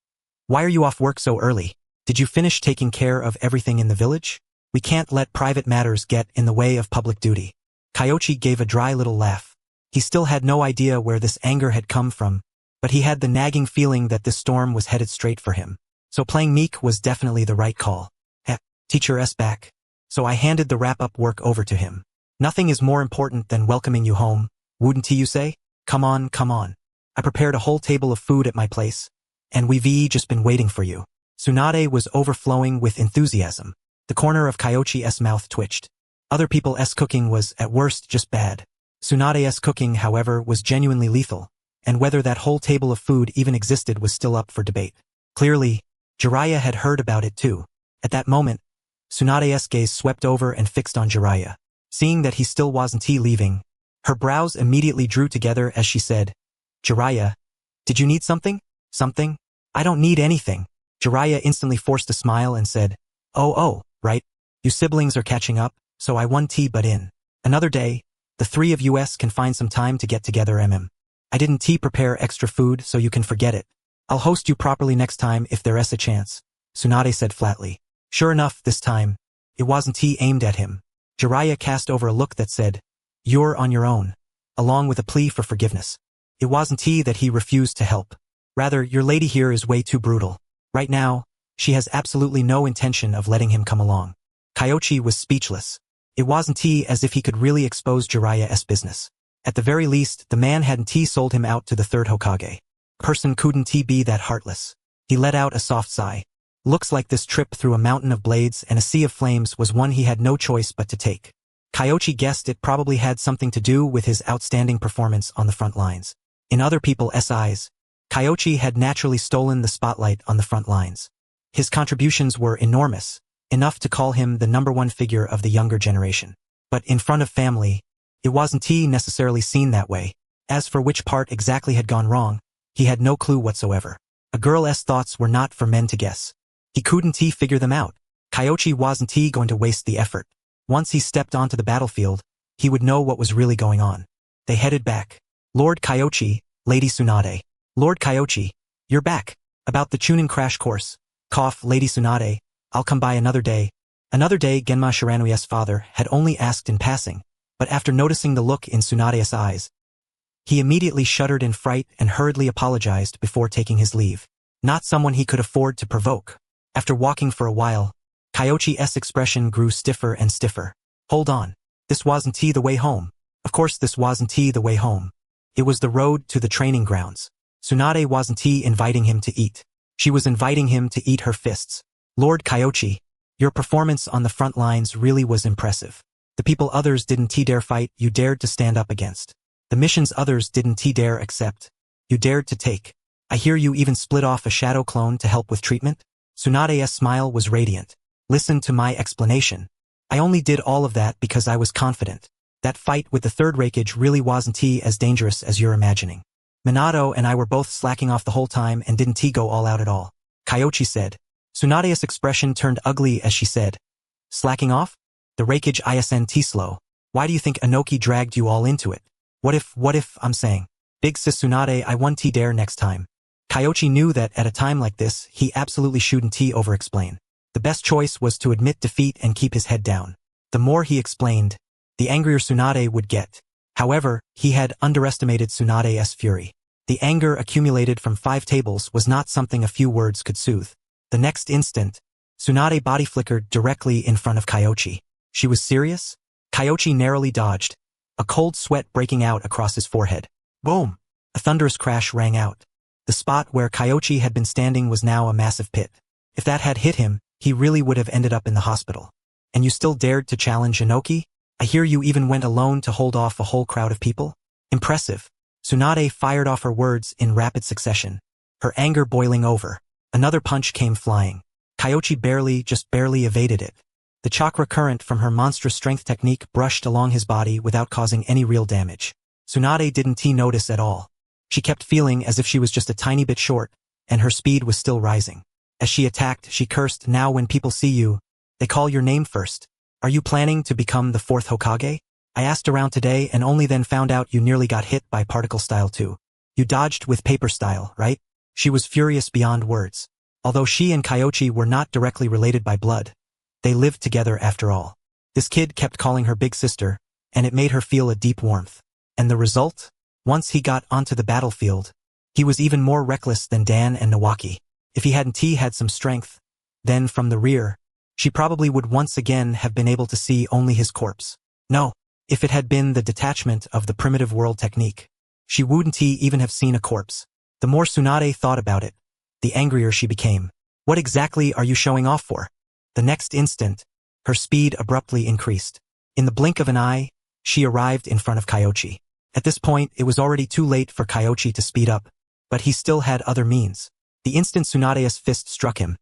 Why are you off work so early? Did you finish taking care of everything in the village? We can't let private matters get in the way of public duty. Kyoichi gave a dry little laugh. He still had no idea where this anger had come from, but he had the nagging feeling that this storm was headed straight for him. So playing meek was definitely the right call. Teacher's back. So I handed the wrap-up work over to him. Nothing is more important than welcoming you home, wouldn't you say? Come on, come on. I prepared a whole table of food at my place, and we've just been waiting for you. Tsunade was overflowing with enthusiasm. The corner of Kyoichi's mouth twitched. Other people's cooking was, at worst, just bad. Tsunade's cooking, however, was genuinely lethal, and whether that whole table of food even existed was still up for debate. Clearly, Jiraiya had heard about it too. At that moment, Tsunade's gaze swept over and fixed on Jiraiya. Seeing that he still wasn't leaving, her brows immediately drew together as she said, Jiraiya, did you need something? Something? I don't need anything. Jiraiya instantly forced a smile and said, Oh, right. You siblings are catching up, so I won't butt in. Another day, the three of us can find some time to get together. I didn't prepare extra food, so you can forget it. I'll host you properly next time if there's a chance, Tsunade said flatly. Sure enough, this time, it wasn't aimed at him. Jiraiya cast over a look that said, You're on your own, along with a plea for forgiveness. It wasn't that he refused to help. Rather, your lady here is way too brutal. Right now, she has absolutely no intention of letting him come along. Kyoichi was speechless. It wasn't as if he could really expose Jiraiya's business. At the very least, the man hadn't sold him out to the third Hokage. Person couldn't be that heartless. He let out a soft sigh. Looks like this trip through a mountain of blades and a sea of flames was one he had no choice but to take. Kyoichi guessed it probably had something to do with his outstanding performance on the front lines. In other people's eyes, Kyoichi had naturally stolen the spotlight on the front lines. His contributions were enormous, enough to call him the #1 figure of the younger generation. But in front of family, it wasn't necessarily seen that way. As for which part exactly had gone wrong, he had no clue whatsoever. A girl's thoughts were not for men to guess. He couldn't figure them out. Kyoichi wasn't going to waste the effort. Once he stepped onto the battlefield, he would know what was really going on. They headed back. Lord Kyoichi, Lady Tsunade. Lord Kyoichi, you're back. About the Chunin crash course. Cough, Lady Tsunade, I'll come by another day. Another day, Genma Shiranue's father had only asked in passing, but after noticing the look in Tsunade's eyes, he immediately shuddered in fright and hurriedly apologized before taking his leave. Not someone he could afford to provoke. After walking for a while, Kyoichi's expression grew stiffer and stiffer. Hold on. This wasn't the way home. Of course this wasn't the way home. It was the road to the training grounds. Tsunade wasn't inviting him to eat. She was inviting him to eat her fists. Lord Kyoichi, your performance on the front lines really was impressive. The people others didn't dare fight, you dared to stand up against. The missions others didn't dare accept. You dared to take. I hear you even split off a shadow clone to help with treatment? Tsunade's smile was radiant. Listen to my explanation. I only did all of that because I was confident. That fight with the third Hokage really wasn't as dangerous as you're imagining. Minato and I were both slacking off the whole time and didn't go all out at all. Kyoichi said. Tsunade's expression turned ugly as she said. Slacking off? The Hokage isn't slow. Why do you think Inoki dragged you all into it? What if, I'm saying. Big sis Tsunade, I won't dare next time. Kyoichi knew that at a time like this, he absolutely shouldn't over-explain. The best choice was to admit defeat and keep his head down. The more he explained, the angrier Tsunade would get. However, he had underestimated Tsunade's fury. The anger accumulated from 5 tables was not something a few words could soothe. The next instant, Tsunade body flickered directly in front of Kyoichi. She was serious? Kyoichi narrowly dodged, a cold sweat breaking out across his forehead. Boom! A thunderous crash rang out. The spot where Kyoichi had been standing was now a massive pit. If that had hit him, he really would have ended up in the hospital. And you still dared to challenge Inoki? I hear you even went alone to hold off a whole crowd of people? Impressive. Tsunade fired off her words in rapid succession, her anger boiling over. Another punch came flying. Kyoichi barely evaded it. The chakra current from her monstrous strength technique brushed along his body without causing any real damage. Tsunade didn't notice at all. She kept feeling as if she was just a tiny bit short, and her speed was still rising. As she attacked, she cursed, now when people see you, they call your name first. Are you planning to become the 4th Hokage? I asked around today and only then found out you nearly got hit by particle style too. You dodged with paper style, right? She was furious beyond words. Although she and Kyoichi were not directly related by blood, they lived together after all. This kid kept calling her big sister, and it made her feel a deep warmth. And the result? Once he got onto the battlefield, he was even more reckless than Dan and Nawaki. If he hadn't had some strength, then from the rear, she probably would once again have been able to see only his corpse. No, if it had been the detachment of the primitive world technique, she wouldn't even have seen a corpse. The more Tsunade thought about it, the angrier she became. What exactly are you showing off for? The next instant, her speed abruptly increased. In the blink of an eye, she arrived in front of Kyoichi. At this point, it was already too late for Kyoichi to speed up, but he still had other means. The instant Tsunade's fist struck him,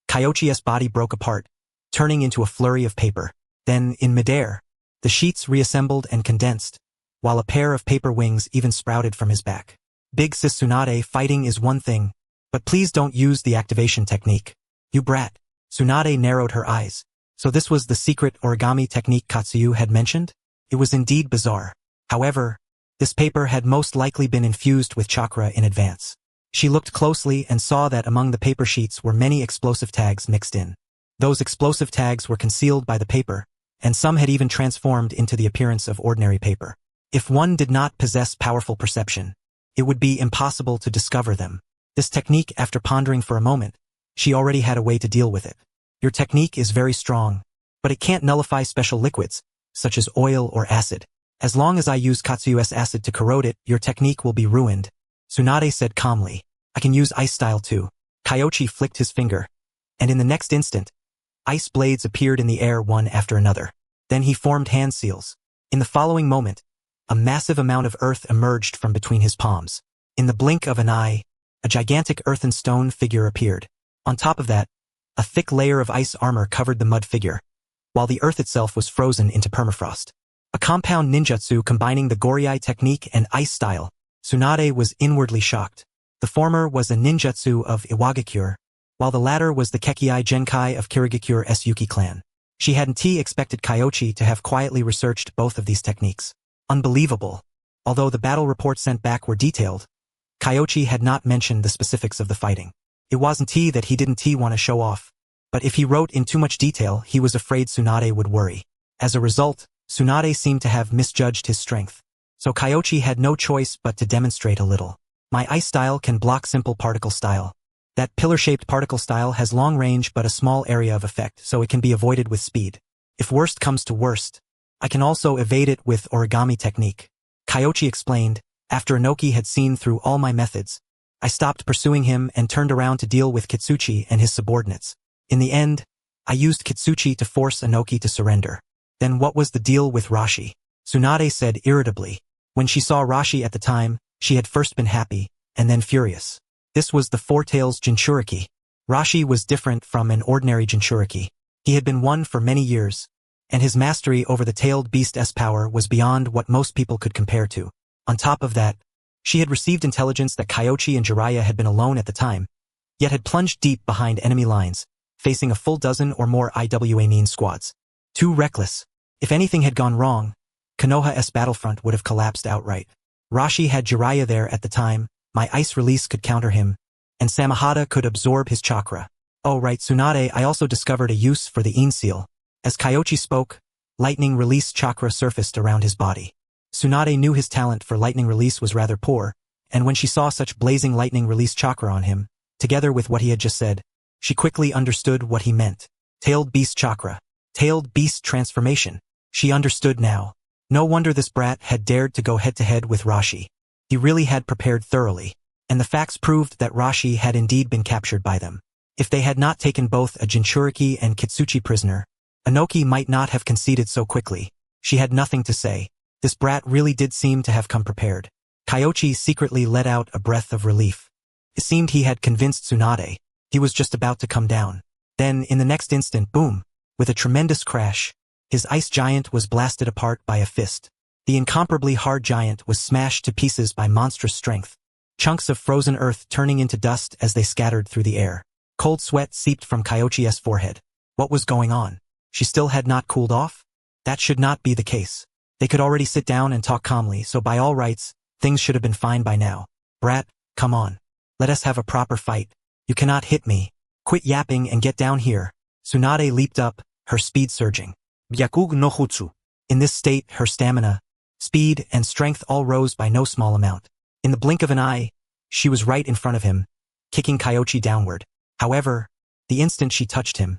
Kyoichi's body broke apart, turning into a flurry of paper. Then, in midair, the sheets reassembled and condensed, while a pair of paper wings even sprouted from his back. Big sis Tsunade, fighting is one thing, but please don't use the activation technique. You brat. Tsunade narrowed her eyes. So this was the secret origami technique Katsuyu had mentioned? It was indeed bizarre. However, this paper had most likely been infused with chakra in advance. She looked closely and saw that among the paper sheets were many explosive tags mixed in. Those explosive tags were concealed by the paper, and some had even transformed into the appearance of ordinary paper. If one did not possess powerful perception, it would be impossible to discover them. This technique, after pondering for a moment, she already had a way to deal with it. Your technique is very strong, but it can't nullify special liquids, such as oil or acid. As long as I use Katsuyu's acid to corrode it, your technique will be ruined. Tsunade said calmly. I can use ice style too. Kyoichi flicked his finger, and in the next instant, ice blades appeared in the air one after another. Then he formed hand seals. In the following moment, a massive amount of earth emerged from between his palms. In the blink of an eye, a gigantic earthen stone figure appeared. On top of that, a thick layer of ice armor covered the mud figure, while the earth itself was frozen into permafrost. A compound ninjutsu combining the Goryei technique and ice style. Tsunade was inwardly shocked. The former was a ninjutsu of Iwagakure, while the latter was the Kekei Genkai of Kirigakure Yuki clan. She hadn't expected Kyoichi to have quietly researched both of these techniques. Unbelievable. Although the battle reports sent back were detailed, Kyoichi had not mentioned the specifics of the fighting. It wasn't that he didn't want to show off, but if he wrote in too much detail, he was afraid Tsunade would worry. As a result, Tsunade seemed to have misjudged his strength. So Kyoichi had no choice but to demonstrate a little. My ice style can block simple particle style. That pillar-shaped particle style has long range but a small area of effect, so it can be avoided with speed. If worst comes to worst, I can also evade it with origami technique. Kyoichi explained. After Inoki had seen through all my methods, I stopped pursuing him and turned around to deal with Kitsuchi and his subordinates. In the end, I used Kitsuchi to force Inoki to surrender. Then what was the deal with Rashi? Tsunade said irritably. When she saw Rashi at the time, she had first been happy, and then furious. This was the Four Tails Jinchuriki. Rashi was different from an ordinary Jinchuriki. He had been one for many years, and his mastery over the tailed beast's power was beyond what most people could compare to. On top of that, she had received intelligence that Kyoichi and Jiraiya had been alone at the time, yet had plunged deep behind enemy lines, facing a full dozen or more IWA squads. Too reckless. If anything had gone wrong, Konoha's battlefront would have collapsed outright. Rashi had Jiraiya there at the time, my ice release could counter him, and Samahata could absorb his chakra. Oh right, Tsunade, I also discovered a use for the Yin seal. As Kyoichi spoke, lightning release chakra surfaced around his body. Tsunade knew his talent for lightning release was rather poor, and when she saw such blazing lightning release chakra on him, together with what he had just said, she quickly understood what he meant. Tailed beast chakra. Tailed beast transformation. She understood now. No wonder this brat had dared to go head-to-head with Rashi. He really had prepared thoroughly, and the facts proved that Rashi had indeed been captured by them. If they had not taken both a Jinchuriki and Kitsuchi prisoner, Inoki might not have conceded so quickly. She had nothing to say. This brat really did seem to have come prepared. Kyoichi secretly let out a breath of relief. It seemed he had convinced Tsunade. He was just about to come down. Then, in the next instant, boom! With a tremendous crash, his ice giant was blasted apart by a fist. The incomparably hard giant was smashed to pieces by monstrous strength, chunks of frozen earth turning into dust as they scattered through the air. Cold sweat seeped from Kyoichi's forehead. What was going on? She still had not cooled off? That should not be the case. They could already sit down and talk calmly, so by all rights, things should have been fine by now. Brat, come on. Let us have a proper fight. You cannot hit me. Quit yapping and get down here. Tsunade leaped up, her speed surging. Byakug no Jutsu. In this state, her stamina, speed, and strength all rose by no small amount. In the blink of an eye, she was right in front of him, kicking Kyoichi downward. However, the instant she touched him,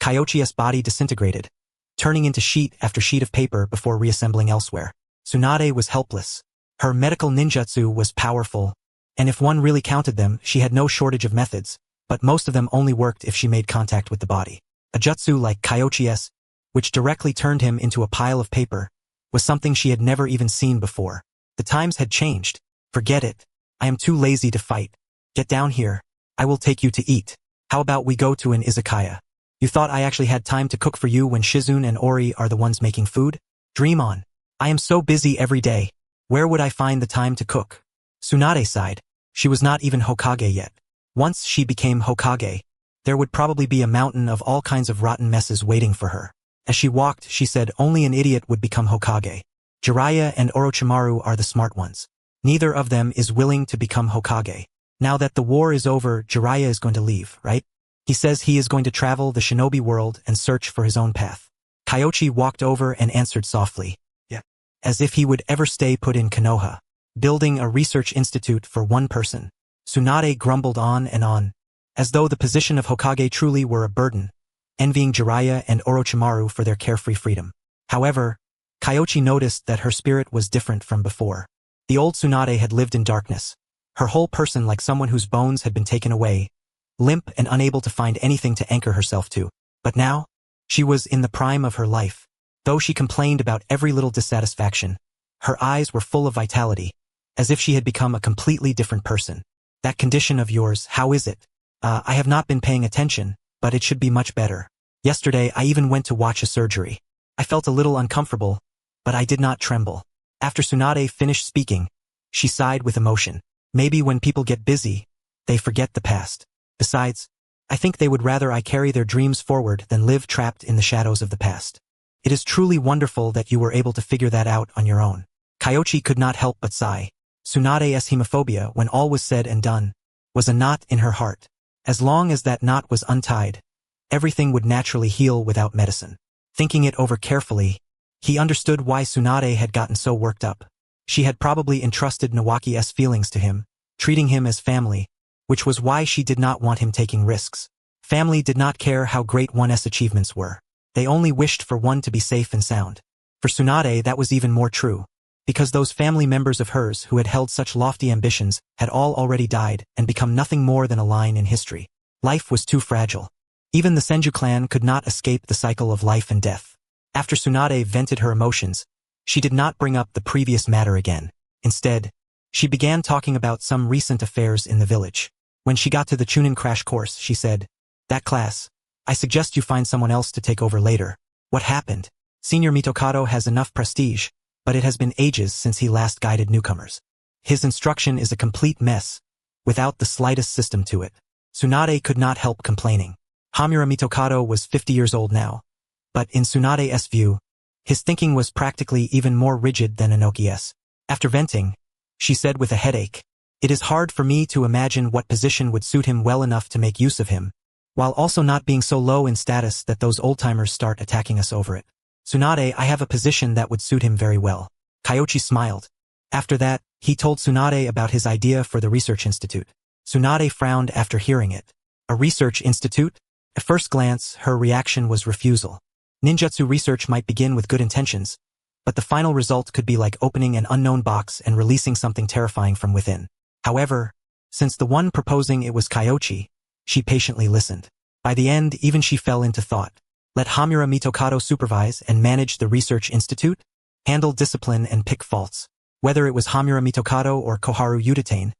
Kyoichi's body disintegrated, turning into sheet after sheet of paper before reassembling elsewhere. Tsunade was helpless. Her medical ninjutsu was powerful, and if one really counted them, she had no shortage of methods, but most of them only worked if she made contact with the body. A jutsu like Kyoichi's, which directly turned him into a pile of paper, was something she had never even seen before. The times had changed. Forget it. I am too lazy to fight. Get down here. I will take you to eat. How about we go to an izakaya? You thought I actually had time to cook for you when Shizune and Ori are the ones making food? Dream on. I am so busy every day. Where would I find the time to cook? Tsunade sighed. She was not even Hokage yet. Once she became Hokage, there would probably be a mountain of all kinds of rotten messes waiting for her. As she walked, she said only an idiot would become Hokage. Jiraiya and Orochimaru are the smart ones. Neither of them is willing to become Hokage. Now that the war is over, Jiraiya is going to leave, right? He says he is going to travel the shinobi world and search for his own path. Kyoichi walked over and answered softly. Yeah. As if he would ever stay put in Konoha, building a research institute for one person. Tsunade grumbled on and on, as though the position of Hokage truly were a burden, envying Jiraiya and Orochimaru for their carefree freedom. However, Kyoichi noticed that her spirit was different from before. The old Tsunade had lived in darkness, her whole person like someone whose bones had been taken away, limp and unable to find anything to anchor herself to. But now, she was in the prime of her life. Though she complained about every little dissatisfaction, her eyes were full of vitality, as if she had become a completely different person. That condition of yours, how is it? I have not been paying attention, but it should be much better. Yesterday, I even went to watch a surgery. I felt a little uncomfortable, but I did not tremble. After Tsunade finished speaking, she sighed with emotion. Maybe when people get busy, they forget the past. Besides, I think they would rather I carry their dreams forward than live trapped in the shadows of the past. It is truly wonderful that you were able to figure that out on your own. Kyoichi could not help but sigh. Tsunade's hemophobia, when all was said and done, was a knot in her heart. As long as that knot was untied, everything would naturally heal without medicine. Thinking it over carefully, he understood why Tsunade had gotten so worked up. She had probably entrusted Nawaki's feelings to him, treating him as family, which was why she did not want him taking risks. Family did not care how great one's achievements were. They only wished for one to be safe and sound. For Tsunade that was even more true, because those family members of hers who had held such lofty ambitions had all already died and become nothing more than a line in history. Life was too fragile. Even the Senju clan could not escape the cycle of life and death. After Tsunade vented her emotions, she did not bring up the previous matter again. Instead, she began talking about some recent affairs in the village. When she got to the Chunin crash course, she said, "That class, I suggest you find someone else to take over later." What happened? Senior Mitokado has enough prestige, but it has been ages since he last guided newcomers. His instruction is a complete mess, without the slightest system to it. Tsunade could not help complaining. Hamura Mitokado was 50 years old now, but in Tsunade's view, his thinking was practically even more rigid than Inoki's. After venting, she said with a headache, "It is hard for me to imagine what position would suit him well enough to make use of him, while also not being so low in status that those old-timers start attacking us over it. Tsunade, I have a position that would suit him very well." Kyoichi smiled. After that, he told Tsunade about his idea for the research institute. Tsunade frowned after hearing it. A research institute? At first glance, her reaction was refusal. Ninjutsu research might begin with good intentions, but the final result could be like opening an unknown box and releasing something terrifying from within. However, since the one proposing it was Kyoichi, she patiently listened. By the end, even she fell into thought. Let Hamura Mitokado supervise and manage the research institute, handle discipline and pick faults. Whether it was Hamura Mitokado or Koharu Utatane,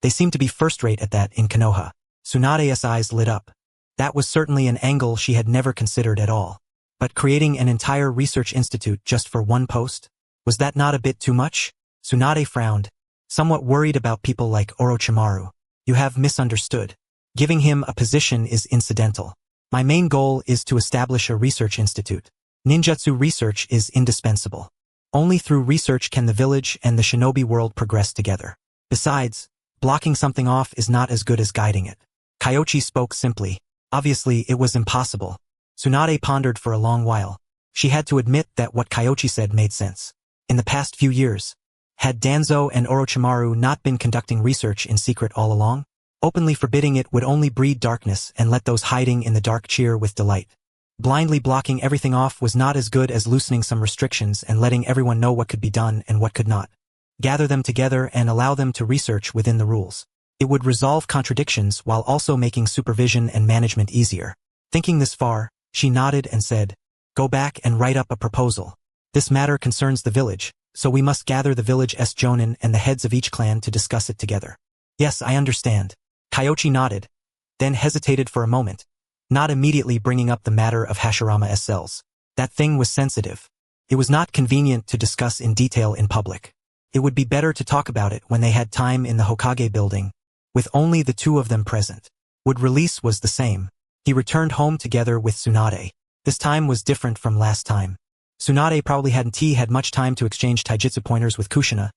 they seemed to be first-rate at that in Konoha. Tsunade's eyes lit up. That was certainly an angle she had never considered at all. But creating an entire research institute just for one post? Was that not a bit too much? Tsunade frowned, somewhat worried about people like Orochimaru. You have misunderstood. Giving him a position is incidental. My main goal is to establish a research institute. Ninjutsu research is indispensable. Only through research can the village and the shinobi world progress together. Besides, blocking something off is not as good as guiding it. Kyoichi spoke simply. Obviously, it was impossible. Tsunade pondered for a long while. She had to admit that what Kyoichi said made sense. In the past few years, had Danzo and Orochimaru not been conducting research in secret all along? Openly forbidding it would only breed darkness and let those hiding in the dark cheer with delight. Blindly blocking everything off was not as good as loosening some restrictions and letting everyone know what could be done and what could not. Gather them together and allow them to research within the rules. It would resolve contradictions while also making supervision and management easier. Thinking this far, she nodded and said, "Go back and write up a proposal. This matter concerns the village, so we must gather the village's jonin and the heads of each clan to discuss it together." "Yes, I understand." Kyoichi nodded, then hesitated for a moment, not immediately bringing up the matter of Hashirama's cells. That thing was sensitive. It was not convenient to discuss in detail in public. It would be better to talk about it when they had time in the Hokage building, with only the two of them present. Wood release was the same. He returned home together with Tsunade. This time was different from last time. Tsunade probably hadn't had much time to exchange taijutsu pointers with Kushina,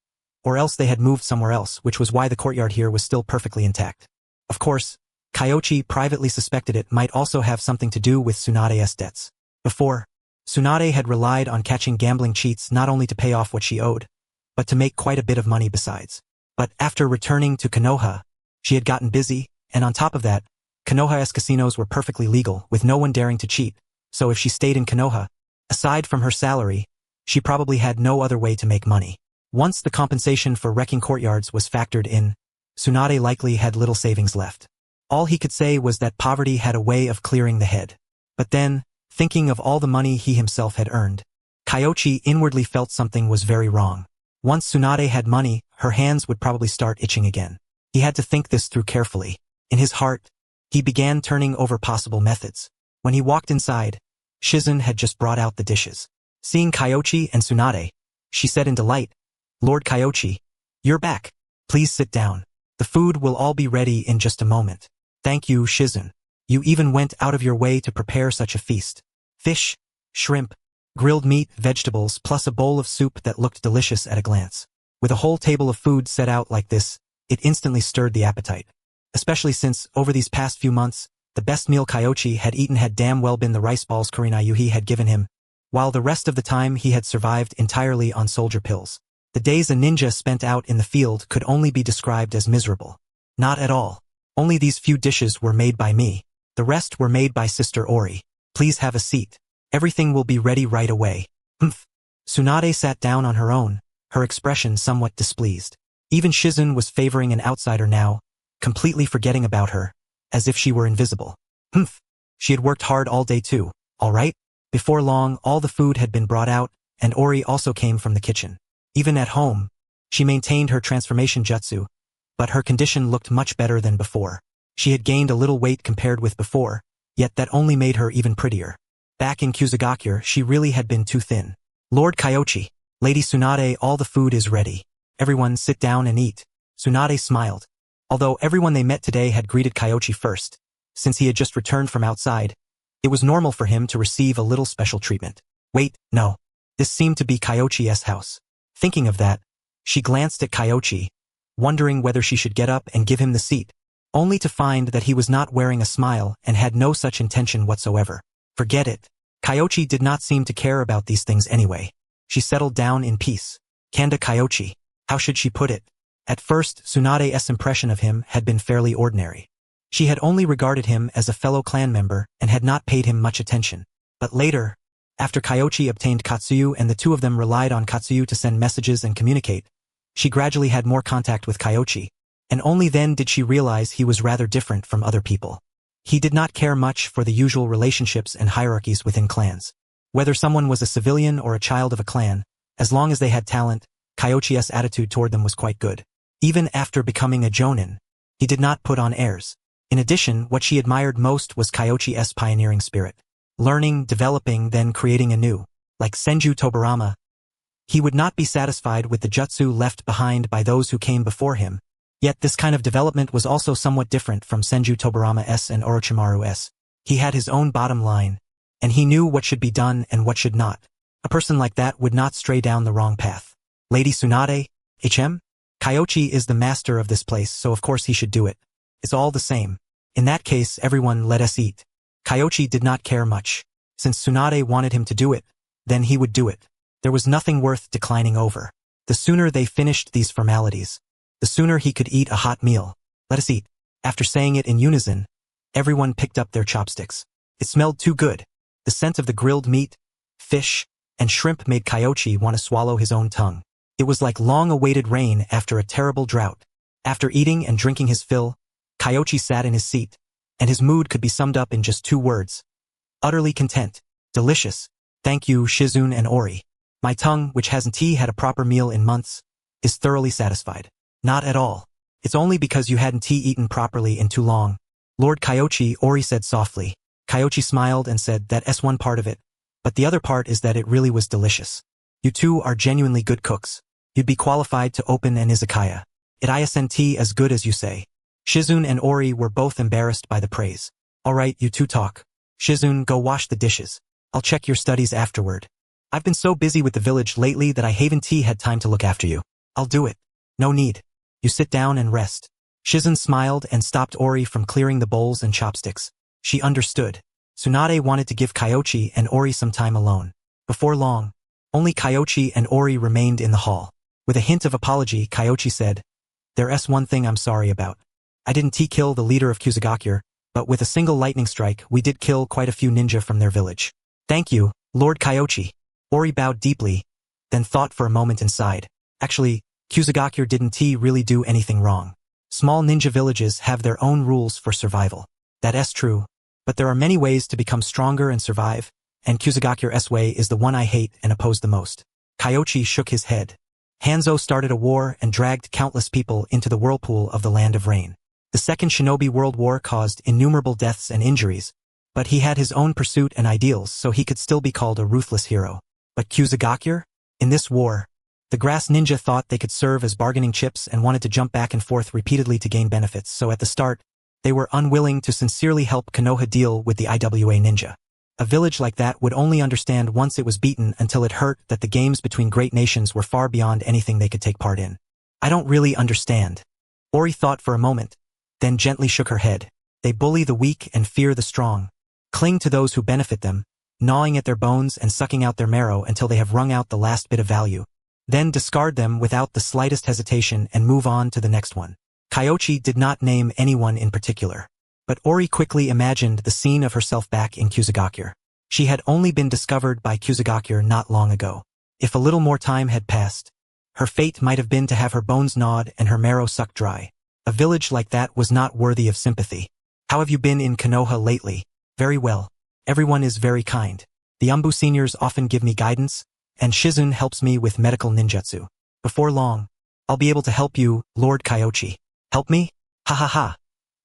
or else they had moved somewhere else, which was why the courtyard here was still perfectly intact. Of course, Kyoichi privately suspected it might also have something to do with Tsunade's debts. Before, Tsunade had relied on catching gambling cheats not only to pay off what she owed, but to make quite a bit of money besides. But after returning to Konoha, she had gotten busy, and on top of that, Konoha's casinos were perfectly legal, with no one daring to cheat, so if she stayed in Konoha, aside from her salary, she probably had no other way to make money. Once the compensation for wrecking courtyards was factored in, Tsunade likely had little savings left. All he could say was that poverty had a way of clearing the head. But then, thinking of all the money he himself had earned, Kyoichi inwardly felt something was very wrong. Once Tsunade had money, her hands would probably start itching again. He had to think this through carefully. In his heart, he began turning over possible methods. When he walked inside, Shizen had just brought out the dishes. Seeing Kyoichi and Tsunade, she said in delight, "Lord Kyoichi, you're back. Please sit down. The food will all be ready in just a moment." "Thank you, Shizen." You even went out of your way to prepare such a feast. Fish, shrimp, grilled meat, vegetables, plus a bowl of soup that looked delicious at a glance. With a whole table of food set out like this, it instantly stirred the appetite. Especially since, over these past few months, the best meal Kyoichi had eaten had damn well been the rice balls Kurinayuhi had given him, while the rest of the time he had survived entirely on soldier pills. The days a ninja spent out in the field could only be described as miserable. Not at all. Only these few dishes were made by me. The rest were made by Sister Ori. Please have a seat. Everything will be ready right away. Humph. Tsunade sat down on her own, her expression somewhat displeased. Even Shizun was favoring an outsider now, completely forgetting about her, as if she were invisible. Humph. She had worked hard all day too, all right? Before long, all the food had been brought out, and Ori also came from the kitchen. Even at home, she maintained her transformation jutsu, but her condition looked much better than before. She had gained a little weight compared with before, yet that only made her even prettier. Back in Kusagakure, she really had been too thin. Lord Kyoichi, Lady Tsunade, all the food is ready. Everyone sit down and eat. Tsunade smiled. Although everyone they met today had greeted Kyoichi first, since he had just returned from outside, it was normal for him to receive a little special treatment. Wait, no. This seemed to be Kyoichi's house. Thinking of that, she glanced at Kyoichi, wondering whether she should get up and give him the seat, only to find that he was not wearing a smile and had no such intention whatsoever. Forget it. Kyoichi did not seem to care about these things anyway. She settled down in peace. Kanda Kyoichi. How should she put it? At first, Tsunade's impression of him had been fairly ordinary. She had only regarded him as a fellow clan member and had not paid him much attention. But later, after Kyoichi obtained Katsuyu and the two of them relied on Katsuyu to send messages and communicate, she gradually had more contact with Kyoichi, and only then did she realize he was rather different from other people. He did not care much for the usual relationships and hierarchies within clans. Whether someone was a civilian or a child of a clan, as long as they had talent, Kyoichi's attitude toward them was quite good. Even after becoming a jonin, he did not put on airs. In addition, what she admired most was Kyoichi's pioneering spirit. Learning, developing, then creating anew. Like Senju Tobarama, he would not be satisfied with the jutsu left behind by those who came before him. Yet this kind of development was also somewhat different from Senju Tobarama-s and Orochimaru-s. He had his own bottom line, and he knew what should be done and what should not. A person like that would not stray down the wrong path. Lady Tsunade, HM? Kyoichi is the master of this place, so of course he should do it. It's all the same. In that case, everyone let us eat. Kyoichi did not care much. Since Tsunade wanted him to do it, then he would do it. There was nothing worth declining over. The sooner they finished these formalities, the sooner he could eat a hot meal. Let us eat. After saying it in unison, everyone picked up their chopsticks. It smelled too good. The scent of the grilled meat, fish, and shrimp made Kyoichi want to swallow his own tongue. It was like long-awaited rain after a terrible drought. After eating and drinking his fill, Kyoichi sat in his seat, and his mood could be summed up in just 2 words. Utterly content. Delicious. Thank you, Shizun and Ori. My tongue, which hasn't had a proper meal in months, is thoroughly satisfied. Not at all. It's only because you hadn't eaten properly in too long. Lord Kyoichi, Ori said softly. Kyoichi smiled and said, that's one part of it, but the other part is that it really was delicious. You two are genuinely good cooks. You'd be qualified to open an izakaya. It isn't as good as you say. Shizun and Ori were both embarrassed by the praise. All right, you two talk. Shizun, go wash the dishes. I'll check your studies afterward. I've been so busy with the village lately that I haven't had time to look after you. I'll do it. No need. You sit down and rest. Shizun smiled and stopped Ori from clearing the bowls and chopsticks. She understood. Tsunade wanted to give Kyoichi and Ori some time alone. Before long, only Kyoichi and Ori remained in the hall. With a hint of apology, Kyoichi said, There's one thing I'm sorry about. I didn't kill the leader of Kusagakure, but with a single lightning strike, we did kill quite a few ninja from their village. Thank you, Lord Kyoichi. Ori bowed deeply, then thought for a moment and sighed. Actually, Kusagakure didn't really do anything wrong. Small ninja villages have their own rules for survival. That's true, but there are many ways to become stronger and survive, and Kusagakure's way is the one I hate and oppose the most. Kyoichi shook his head. Hanzo started a war and dragged countless people into the whirlpool of the Land of Rain. The Second Shinobi World War caused innumerable deaths and injuries, but he had his own pursuit and ideals, so he could still be called a ruthless hero. But Kusagakure? In this war, the grass ninja thought they could serve as bargaining chips and wanted to jump back and forth repeatedly to gain benefits, so at the start, They were unwilling to sincerely help Konoha deal with the IWA ninja. A village like that would only understand once it was beaten until it hurt that the games between great nations were far beyond anything they could take part in. I don't really understand. Ori thought for a moment, then gently shook her head. They bully the weak and fear the strong. Cling to those who benefit them, gnawing at their bones and sucking out their marrow until they have wrung out the last bit of value. Then discard them without the slightest hesitation and move on to the next one. Kyoichi did not name anyone in particular. But Ori quickly imagined the scene of herself back in Kusagakure. She had only been discovered by Kusagakure not long ago. If a little more time had passed, her fate might have been to have her bones gnawed and her marrow sucked dry. A village like that was not worthy of sympathy. How have you been in Konoha lately? Very well. Everyone is very kind. The Umbu seniors often give me guidance, and Shizun helps me with medical ninjutsu. Before long, I'll be able to help you, Lord Kyoichi. Help me? Ha ha ha.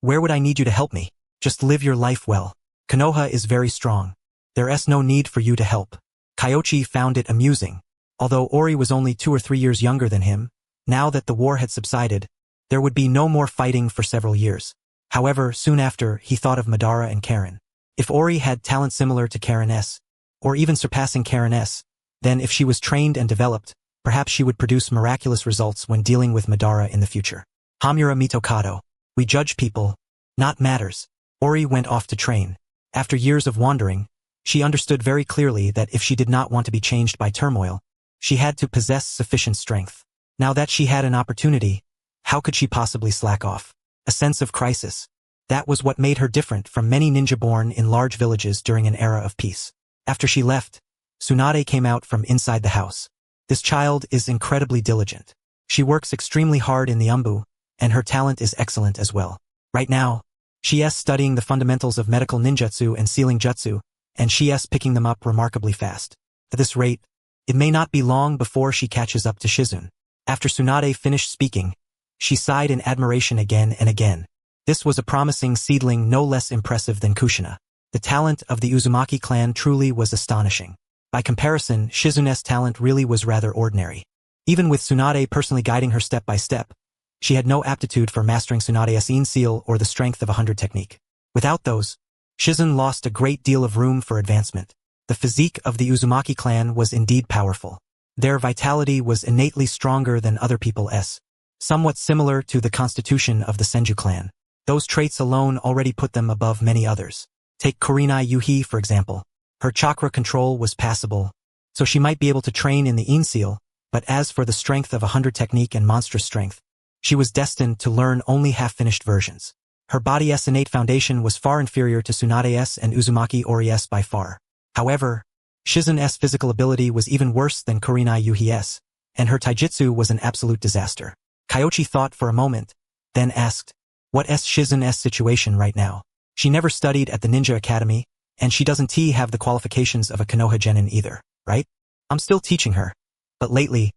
Where would I need you to help me? Just live your life well. Konoha is very strong. There's no need for you to help. Kyoichi found it amusing. Although Ori was only 2 or 3 years younger than him, now that the war had subsided, there would be no more fighting for several years. However, soon after, he thought of Madara and Karen. If Ori had talent similar to Karen S, or even surpassing Karen S, then if she was trained and developed, perhaps she would produce miraculous results when dealing with Madara in the future. Hamura Mitokado. We judge people, not matters. Ori went off to train. After years of wandering, she understood very clearly that if she did not want to be changed by turmoil, she had to possess sufficient strength. Now that she had an opportunity, how could she possibly slack off? A sense of crisis. That was what made her different from many ninja born in large villages during an era of peace. After she left, Tsunade came out from inside the house. This child is incredibly diligent. She works extremely hard in the Umbu, and her talent is excellent as well. Right now, she is studying the fundamentals of medical ninjutsu and sealing jutsu, and she is picking them up remarkably fast. At this rate, it may not be long before she catches up to Shizun. After Tsunade finished speaking, she sighed in admiration again and again. This was a promising seedling no less impressive than Kushina. The talent of the Uzumaki clan truly was astonishing. By comparison, Shizune's talent really was rather ordinary. Even with Tsunade personally guiding her step by step, she had no aptitude for mastering Tsunade's In seal or the strength of 100 technique. Without those, Shizun lost a great deal of room for advancement. The physique of the Uzumaki clan was indeed powerful. Their vitality was innately stronger than other people's, somewhat similar to the constitution of the Senju clan. Those traits alone already put them above many others. Take Kurenai Yuhi, for example. Her chakra control was passable, so she might be able to train in the In seal, but as for the strength of 100 technique and monstrous strength, she was destined to learn only half-finished versions. Her body's innate foundation was far inferior to Tsunade's and Uzumaki Ori's by far. However, Shizun's physical ability was even worse than Kurenai Yuhi's, and her taijutsu was an absolute disaster. Kyoichi thought for a moment, then asked, what is Shizun's situation right now? She never studied at the Ninja Academy, and she doesn't have the qualifications of a Konoha genin either, right? I'm still teaching her. But lately,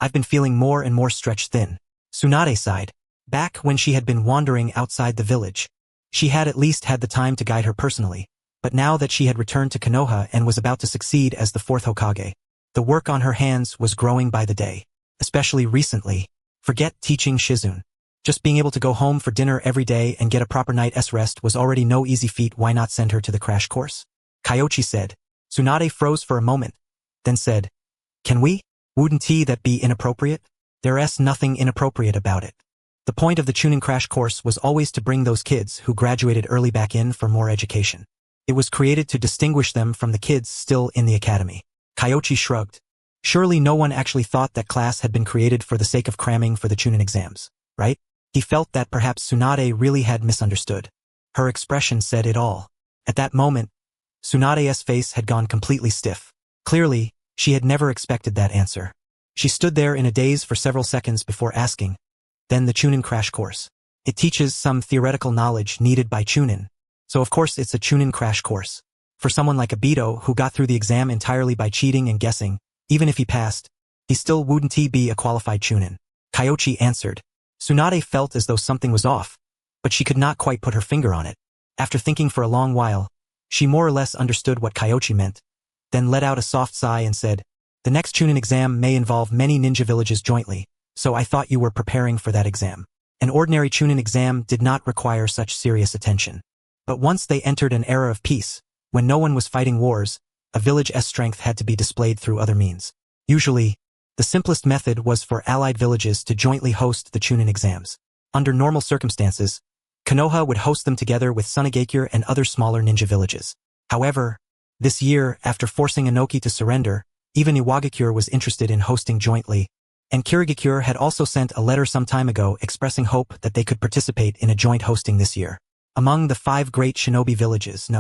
I've been feeling more and more stretched thin. Tsunade sighed. Back when she had been wandering outside the village, she had at least had the time to guide her personally, but now that she had returned to Konoha and was about to succeed as the 4th Hokage, the work on her hands was growing by the day. Especially recently. Forget teaching Shizun. Just being able to go home for dinner every day and get a proper night's rest was already no easy feat. Why not send her to the crash course? Kyoichi said. Tsunade froze for a moment, then said, can we? Wouldn't that be inappropriate? There's nothing inappropriate about it. The point of the Chunin crash course was always to bring those kids who graduated early back in for more education. It was created to distinguish them from the kids still in the academy. Kyoichi shrugged. Surely no one actually thought that class had been created for the sake of cramming for the Chunin exams, right? He felt that perhaps Tsunade really had misunderstood. Her expression said it all. At that moment, Tsunade's face had gone completely stiff. Clearly, she had never expected that answer. She stood there in a daze for several seconds before asking, then the Chunin crash course. It teaches some theoretical knowledge needed by Chunin, so of course it's a Chunin crash course. For someone like Obito who got through the exam entirely by cheating and guessing, even if he passed, he still wouldn't be a qualified Chunin. Kyoichi answered. Tsunade felt as though something was off, but she could not quite put her finger on it. After thinking for a long while, she more or less understood what Kyoichi meant, then let out a soft sigh and said, the next Chunin exam may involve many ninja villages jointly, so I thought you were preparing for that exam. An ordinary Chunin exam did not require such serious attention. But once they entered an era of peace, when no one was fighting wars, a village's strength had to be displayed through other means. Usually, the simplest method was for allied villages to jointly host the Chunin exams. Under normal circumstances, Konoha would host them together with Sunagakure and other smaller ninja villages. However, this year, after forcing Inoki to surrender, even Iwagakure was interested in hosting jointly, and Kirigakure had also sent a letter some time ago expressing hope that they could participate in a joint hosting this year. Among the 5 great shinobi villages,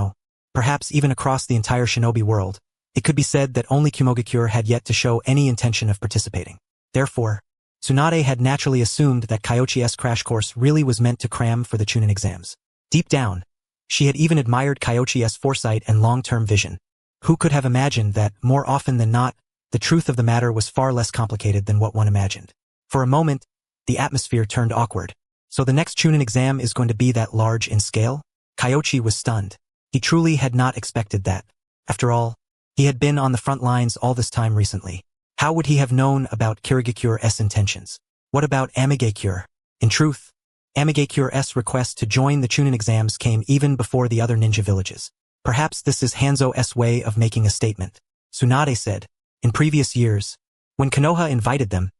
perhaps even across the entire shinobi world, it could be said that only Kumogakure had yet to show any intention of participating. Therefore, Tsunade had naturally assumed that Kyoichi's crash course really was meant to cram for the Chunin exams. Deep down, she had even admired Kyoichi's foresight and long-term vision. Who could have imagined that, more often than not, the truth of the matter was far less complicated than what one imagined? For a moment, the atmosphere turned awkward. So the next Chunin exam is going to be that large in scale? Kyoichi was stunned. He truly had not expected that. After all, he had been on the front lines all this time recently. How would he have known about Kirigakure's intentions? What about Amigakure? In truth, Amigakure's request to join the Chunin exams came even before the other ninja villages. Perhaps this is Hanzo's way of making a statement. Tsunade said, in previous years, when Konoha invited them,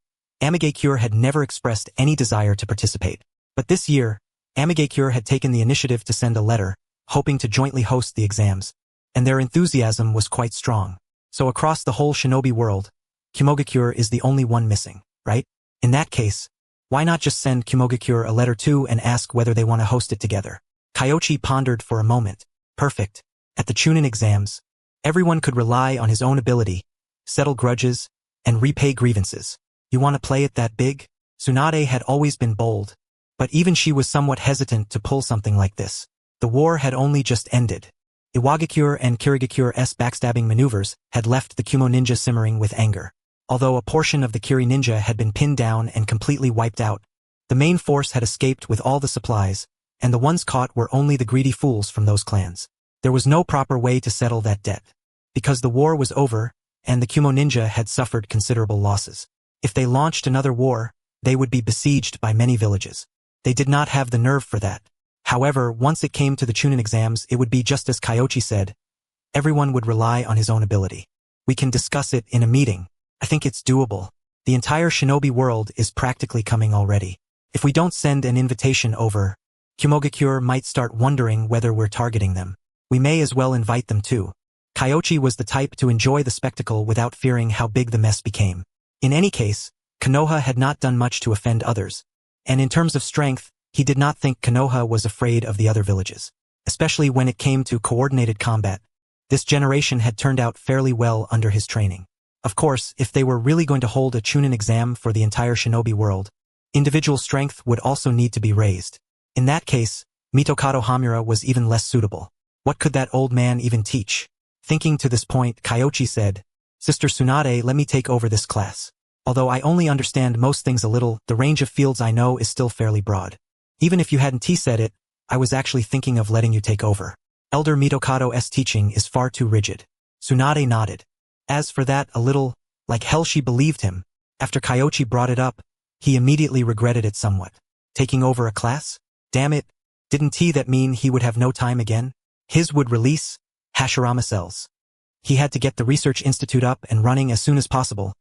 Amigakure had never expressed any desire to participate. But this year, Amigakure had taken the initiative to send a letter, hoping to jointly host the exams, and their enthusiasm was quite strong. So across the whole shinobi world, Kumogakure is the only one missing, right? In that case, why not just send Kumogakure a letter too and ask whether they want to host it together? Kyoichi pondered for a moment. Perfect. At the Chunin exams, everyone could rely on his own ability, settle grudges, and repay grievances. You want to play it that big? Tsunade had always been bold, but even she was somewhat hesitant to pull something like this. The war had only just ended. Iwagakure and Kirigakure's backstabbing maneuvers had left the Kumo ninja simmering with anger. Although a portion of the Kiri ninja had been pinned down and completely wiped out, the main force had escaped with all the supplies, and the ones caught were only the greedy fools from those clans. There was no proper way to settle that debt, because the war was over, and the Kumo ninja had suffered considerable losses. If they launched another war, they would be besieged by many villages. They did not have the nerve for that. However, once it came to the Chunin exams, it would be just as Kyoichi said. Everyone would rely on his own ability. We can discuss it in a meeting. I think it's doable. The entire shinobi world is practically coming already. If we don't send an invitation over, Kumogakure might start wondering whether we're targeting them. We may as well invite them too. Kyoichi was the type to enjoy the spectacle without fearing how big the mess became. In any case, Konoha had not done much to offend others, and in terms of strength, he did not think Konoha was afraid of the other villages. Especially when it came to coordinated combat, this generation had turned out fairly well under his training. Of course, if they were really going to hold a Chunin exam for the entire shinobi world, individual strength would also need to be raised. In that case, Mitokado Hamura was even less suitable. What could that old man even teach? Thinking to this point, Kyoichi said, Sister Tsunade, let me take over this class. Although I only understand most things a little, the range of fields I know is still fairly broad. Even if you hadn't said it, I was actually thinking of letting you take over. Elder Mitokado's teaching is far too rigid. Tsunade nodded. As for that, a little, like hell she believed him. After Kyoichi brought it up, he immediately regretted it somewhat. Taking over a class? Damn it, didn't that mean he would have no time again? His would release Hashirama cells. He had to get the research institute up and running as soon as possible,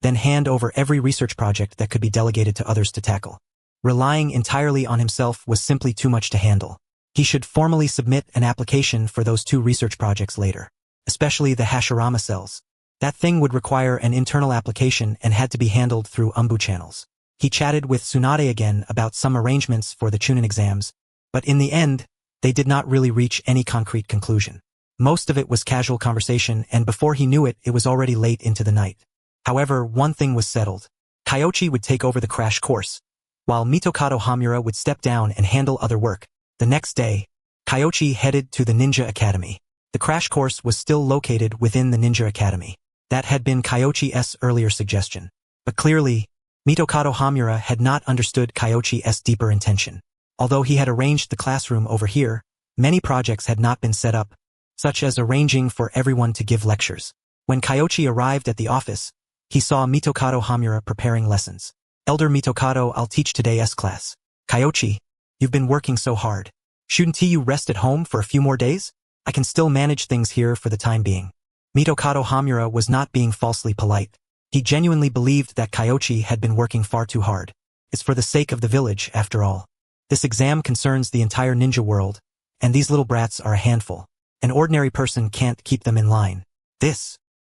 then hand over every research project that could be delegated to others to tackle. Relying entirely on himself was simply too much to handle. He should formally submit an application for those 2 research projects later, especially the Hashirama cells. That thing would require an internal application and had to be handled through Umbu channels. He chatted with Tsunade again about some arrangements for the Chunin exams, but in the end, they did not really reach any concrete conclusion. Most of it was casual conversation, and before he knew it, it was already late into the night. However, one thing was settled. Kyoichi would take over the crash course, while Mitokado Hamura would step down and handle other work. The next day, Kyoichi headed to the Ninja Academy. The crash course was still located within the Ninja Academy. That had been Kyoichi's earlier suggestion. But clearly, Mitokado Hamura had not understood Kyoichi's deeper intention. Although he had arranged the classroom over here, many projects had not been set up, such as arranging for everyone to give lectures. When Kyoichi arrived at the office, he saw Mitokado Hamura preparing lessons. Elder Mitokado, I'll teach today's class. Kyoichi, you've been working so hard. Shouldn't you rest at home for a few more days? I can still manage things here for the time being. Mitokado Hamura was not being falsely polite. He genuinely believed that Kyoichi had been working far too hard. It's for the sake of the village, after all. This exam concerns the entire ninja world, and these little brats are a handful. An ordinary person can't keep them in line.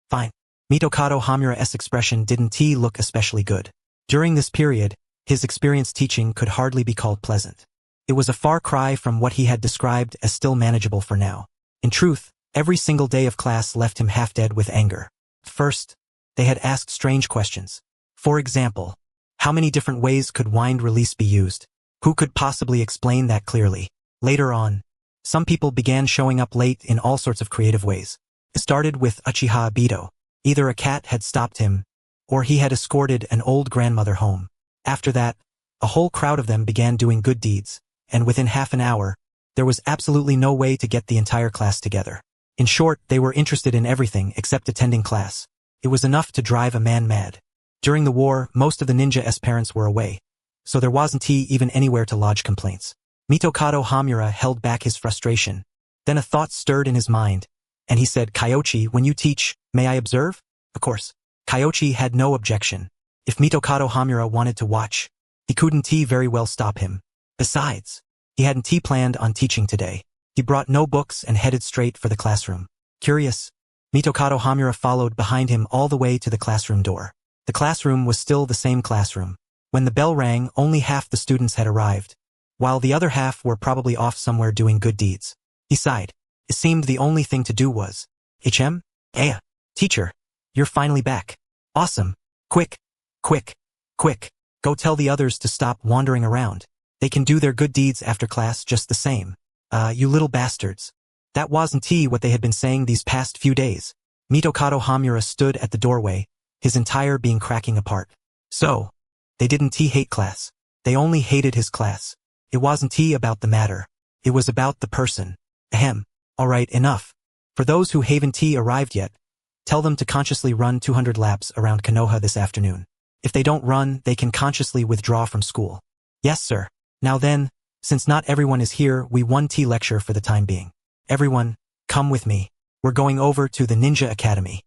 Fine. Mitokado Hamura's expression didn't look especially good. During this period, his experience teaching could hardly be called pleasant. It was a far cry from what he had described as still manageable for now. In truth, every single day of class left him half dead with anger. First, they had asked strange questions. For example, how many different ways could wind release be used? Who could possibly explain that clearly? Later on, some people began showing up late in all sorts of creative ways. It started with Uchiha Obito. Either a cat had stopped him, or he had escorted an old grandmother home. After that, a whole crowd of them began doing good deeds, and within half an hour, there was absolutely no way to get the entire class together. In short, they were interested in everything except attending class. It was enough to drive a man mad. During the war, most of the ninja's parents were away, so there wasn't even anywhere to lodge complaints. Mitokado Hamura held back his frustration. Then a thought stirred in his mind, and he said, Kyoichi, when you teach, may I observe? Of course. Kyoichi had no objection. If Mitokado Hamura wanted to watch, he couldn't very well stop him. Besides, he hadn't planned on teaching today. He brought no books and headed straight for the classroom. Curious, Mitokado Hamura followed behind him all the way to the classroom door. The classroom was still the same classroom. When the bell rang, only half the students had arrived, while the other half were probably off somewhere doing good deeds. He sighed. It seemed the only thing to do was, teacher, you're finally back. Awesome. Quick, go tell the others to stop wandering around. They can do their good deeds after class just the same. You little bastards. That wasn't what they had been saying these past few days. Mitokado Hamura stood at the doorway, his entire being cracking apart. So, they didn't hate class. They only hated his class. It wasn't about the matter. It was about the person. Alright, enough. For those who haven't arrived yet, tell them to consciously run 200 laps around Konoha this afternoon. If they don't run, they can consciously withdraw from school. Yes, sir. Now then, since not everyone is here, we one lecture for the time being. Everyone, come with me. We're going over to the Ninja Academy.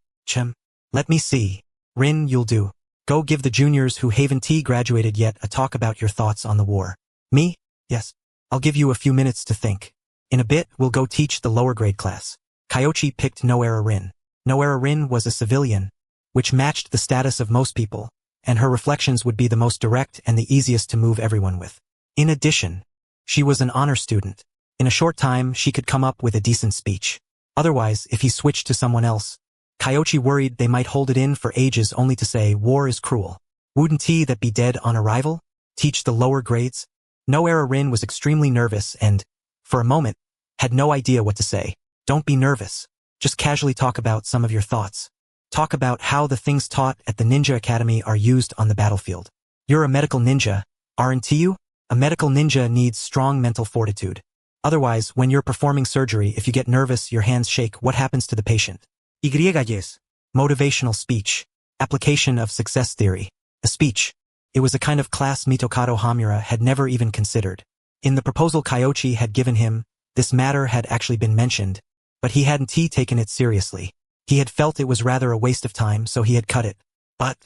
Let me see. Rin, you'll do. Go give the juniors who haven't graduated yet a talk about your thoughts on the war. Me? Yes. I'll give you a few minutes to think. In a bit, we'll go teach the lower grade class. Kyoichi picked Noera Rin. Noera Rin was a civilian, which matched the status of most people, and her reflections would be the most direct and the easiest to move everyone with. In addition, she was an honor student. In a short time, she could come up with a decent speech. Otherwise, if he switched to someone else, Kyoichi worried they might hold it in for ages only to say war is cruel. Wouldn't that be dead on arrival? Teach the lower grades? Noera Rin was extremely nervous and, for a moment, had no idea what to say. Don't be nervous. Just casually talk about some of your thoughts. Talk about how the things taught at the Ninja Academy are used on the battlefield. You're a medical ninja, aren't you? A medical ninja needs strong mental fortitude. Otherwise, when you're performing surgery, if you get nervous, your hands shake, what happens to the patient? Yes. Motivational speech. Application of success theory. A speech. It was a kind of class Mitokado Hamura had never even considered. In the proposal Kyoichi had given him, this matter had actually been mentioned, but he hadn't taken it seriously. He had felt it was rather a waste of time, so he had cut it. But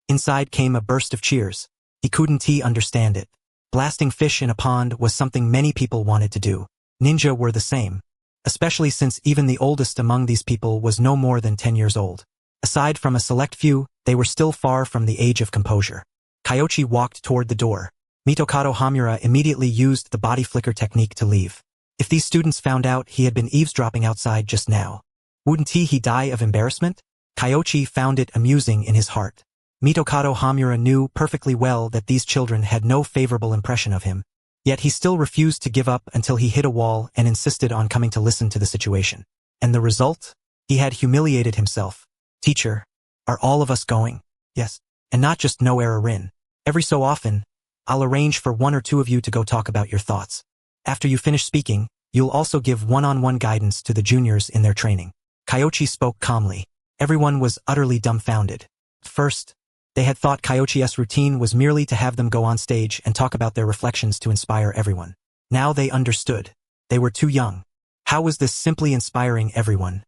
inside came a burst of cheers. He couldn't understand it. Blasting fish in a pond was something many people wanted to do. Ninja were the same, especially since even the oldest among these people was no more than 10 years old. Aside from a select few, they were still far from the age of composure. Kyoichi walked toward the door. Mitokado Hamura immediately used the body flicker technique to leave. If these students found out he had been eavesdropping outside just now, wouldn't he die of embarrassment? Kyoichi found it amusing in his heart. Mitokado Hamura knew perfectly well that these children had no favorable impression of him, yet he still refused to give up until he hit a wall and insisted on coming to listen to the situation. And the result? He had humiliated himself. Teacher, are all of us going? Yes. And not just Noera Rin. Every so often, I'll arrange for one or two of you to go talk about your thoughts. After you finish speaking, you'll also give one-on-one guidance to the juniors in their training. Kyoichi spoke calmly. Everyone was utterly dumbfounded. First, They had thought Kyoichi's routine was merely to have them go on stage and talk about their reflections to inspire everyone. Now they understood. They were too young. How was this simply inspiring everyone?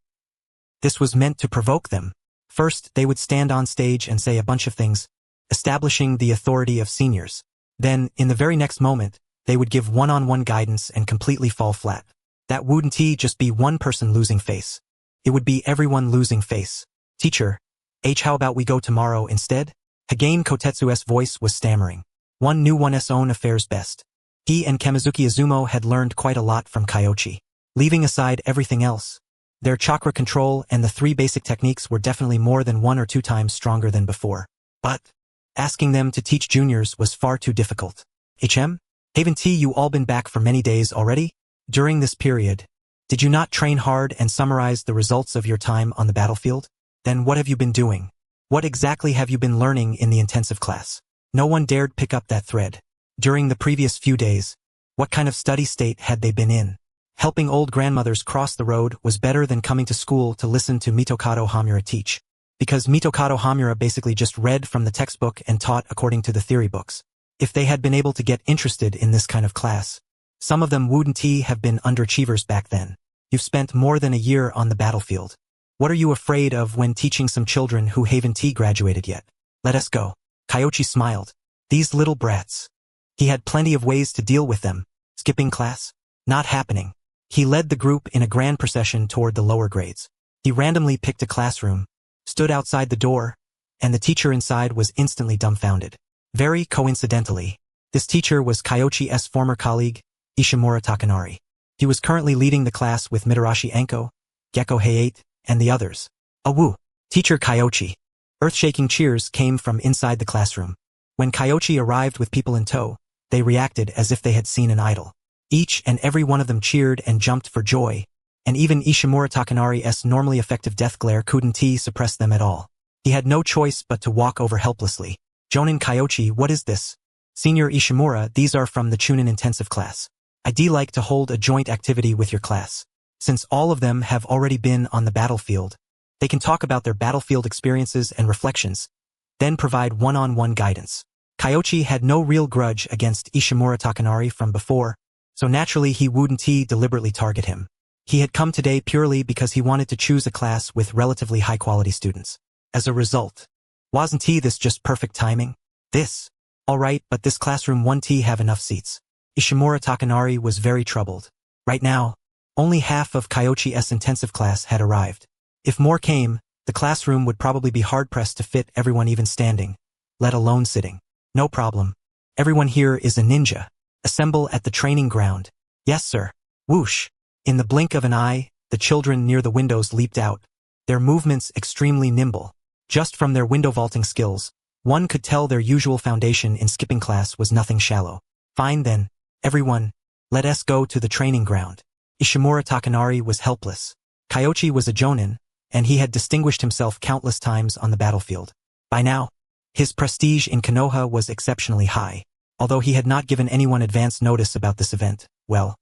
This was meant to provoke them. First, they would stand on stage and say a bunch of things, establishing the authority of seniors. Then, in the very next moment, they would give one-on-one guidance and completely fall flat. That wouldn't just be one person losing face. It would be everyone losing face. Teacher, how about we go tomorrow instead? Hagane Kotetsu's voice was stammering. One knew one's own affairs best. He and Kamizuki Izumo had learned quite a lot from Kyoichi. Leaving aside everything else, their chakra control and the 3 basic techniques were definitely more than 1 or 2 times stronger than before. But asking them to teach juniors was far too difficult. Haven't you all been back for many days already? During this period, did you not train hard and summarize the results of your time on the battlefield? Then what have you been doing? What exactly have you been learning in the intensive class? No one dared pick up that thread. During the previous few days, what kind of study state had they been in? Helping old grandmothers cross the road was better than coming to school to listen to Mitokado Hamura teach. Because Mitokado Hamura basically just read from the textbook and taught according to the theory books. If they had been able to get interested in this kind of class, some of them wouldn't have been underachievers back then. You've spent more than a year on the battlefield. What are you afraid of when teaching some children who haven't graduated yet? Let us go. Kyoichi smiled. These little brats. He had plenty of ways to deal with them. Skipping class? Not happening. He led the group in a grand procession toward the lower grades. He randomly picked a classroom, stood outside the door, and the teacher inside was instantly dumbfounded. Very coincidentally, this teacher was Kyoichi's former colleague, Ishimura Takanari. He was currently leading the class with Mitarashi Anko, Gekko Hayate, and the others. Awoo! Teacher Kyoichi. Earth-shaking cheers came from inside the classroom. When Kyoichi arrived with people in tow, they reacted as if they had seen an idol. Each and every one of them cheered and jumped for joy, and even Ishimura Takanari's normally effective death glare couldn't suppress them at all. He had no choice but to walk over helplessly. Jonin Kyoichi, what is this? Senior Ishimura, these are from the Chunin intensive class. I'd like to hold a joint activity with your class. Since all of them have already been on the battlefield, they can talk about their battlefield experiences and reflections, then provide one-on-one guidance. Kyoichi had no real grudge against Ishimura Takanari from before, so naturally he wouldn't deliberately target him. He had come today purely because he wanted to choose a class with relatively high-quality students. As a result, wasn't this just perfect timing? This. Alright, but this classroom won't have enough seats. Ishimura Takanari was very troubled. Right now, only half of Kyoichi's intensive class had arrived. If more came, the classroom would probably be hard-pressed to fit everyone even standing, let alone sitting. No problem. Everyone here is a ninja. Assemble at the training ground. Yes, sir. Whoosh. In the blink of an eye, the children near the windows leaped out, their movements extremely nimble. Just from their window vaulting skills, one could tell their usual foundation in skipping class was nothing shallow. Fine then, everyone, let us go to the training ground. Ishimura Takanari was helpless. Kyoichi was a jonin, and he had distinguished himself countless times on the battlefield. By now, his prestige in Konoha was exceptionally high. Although he had not given anyone advance notice about this event, well,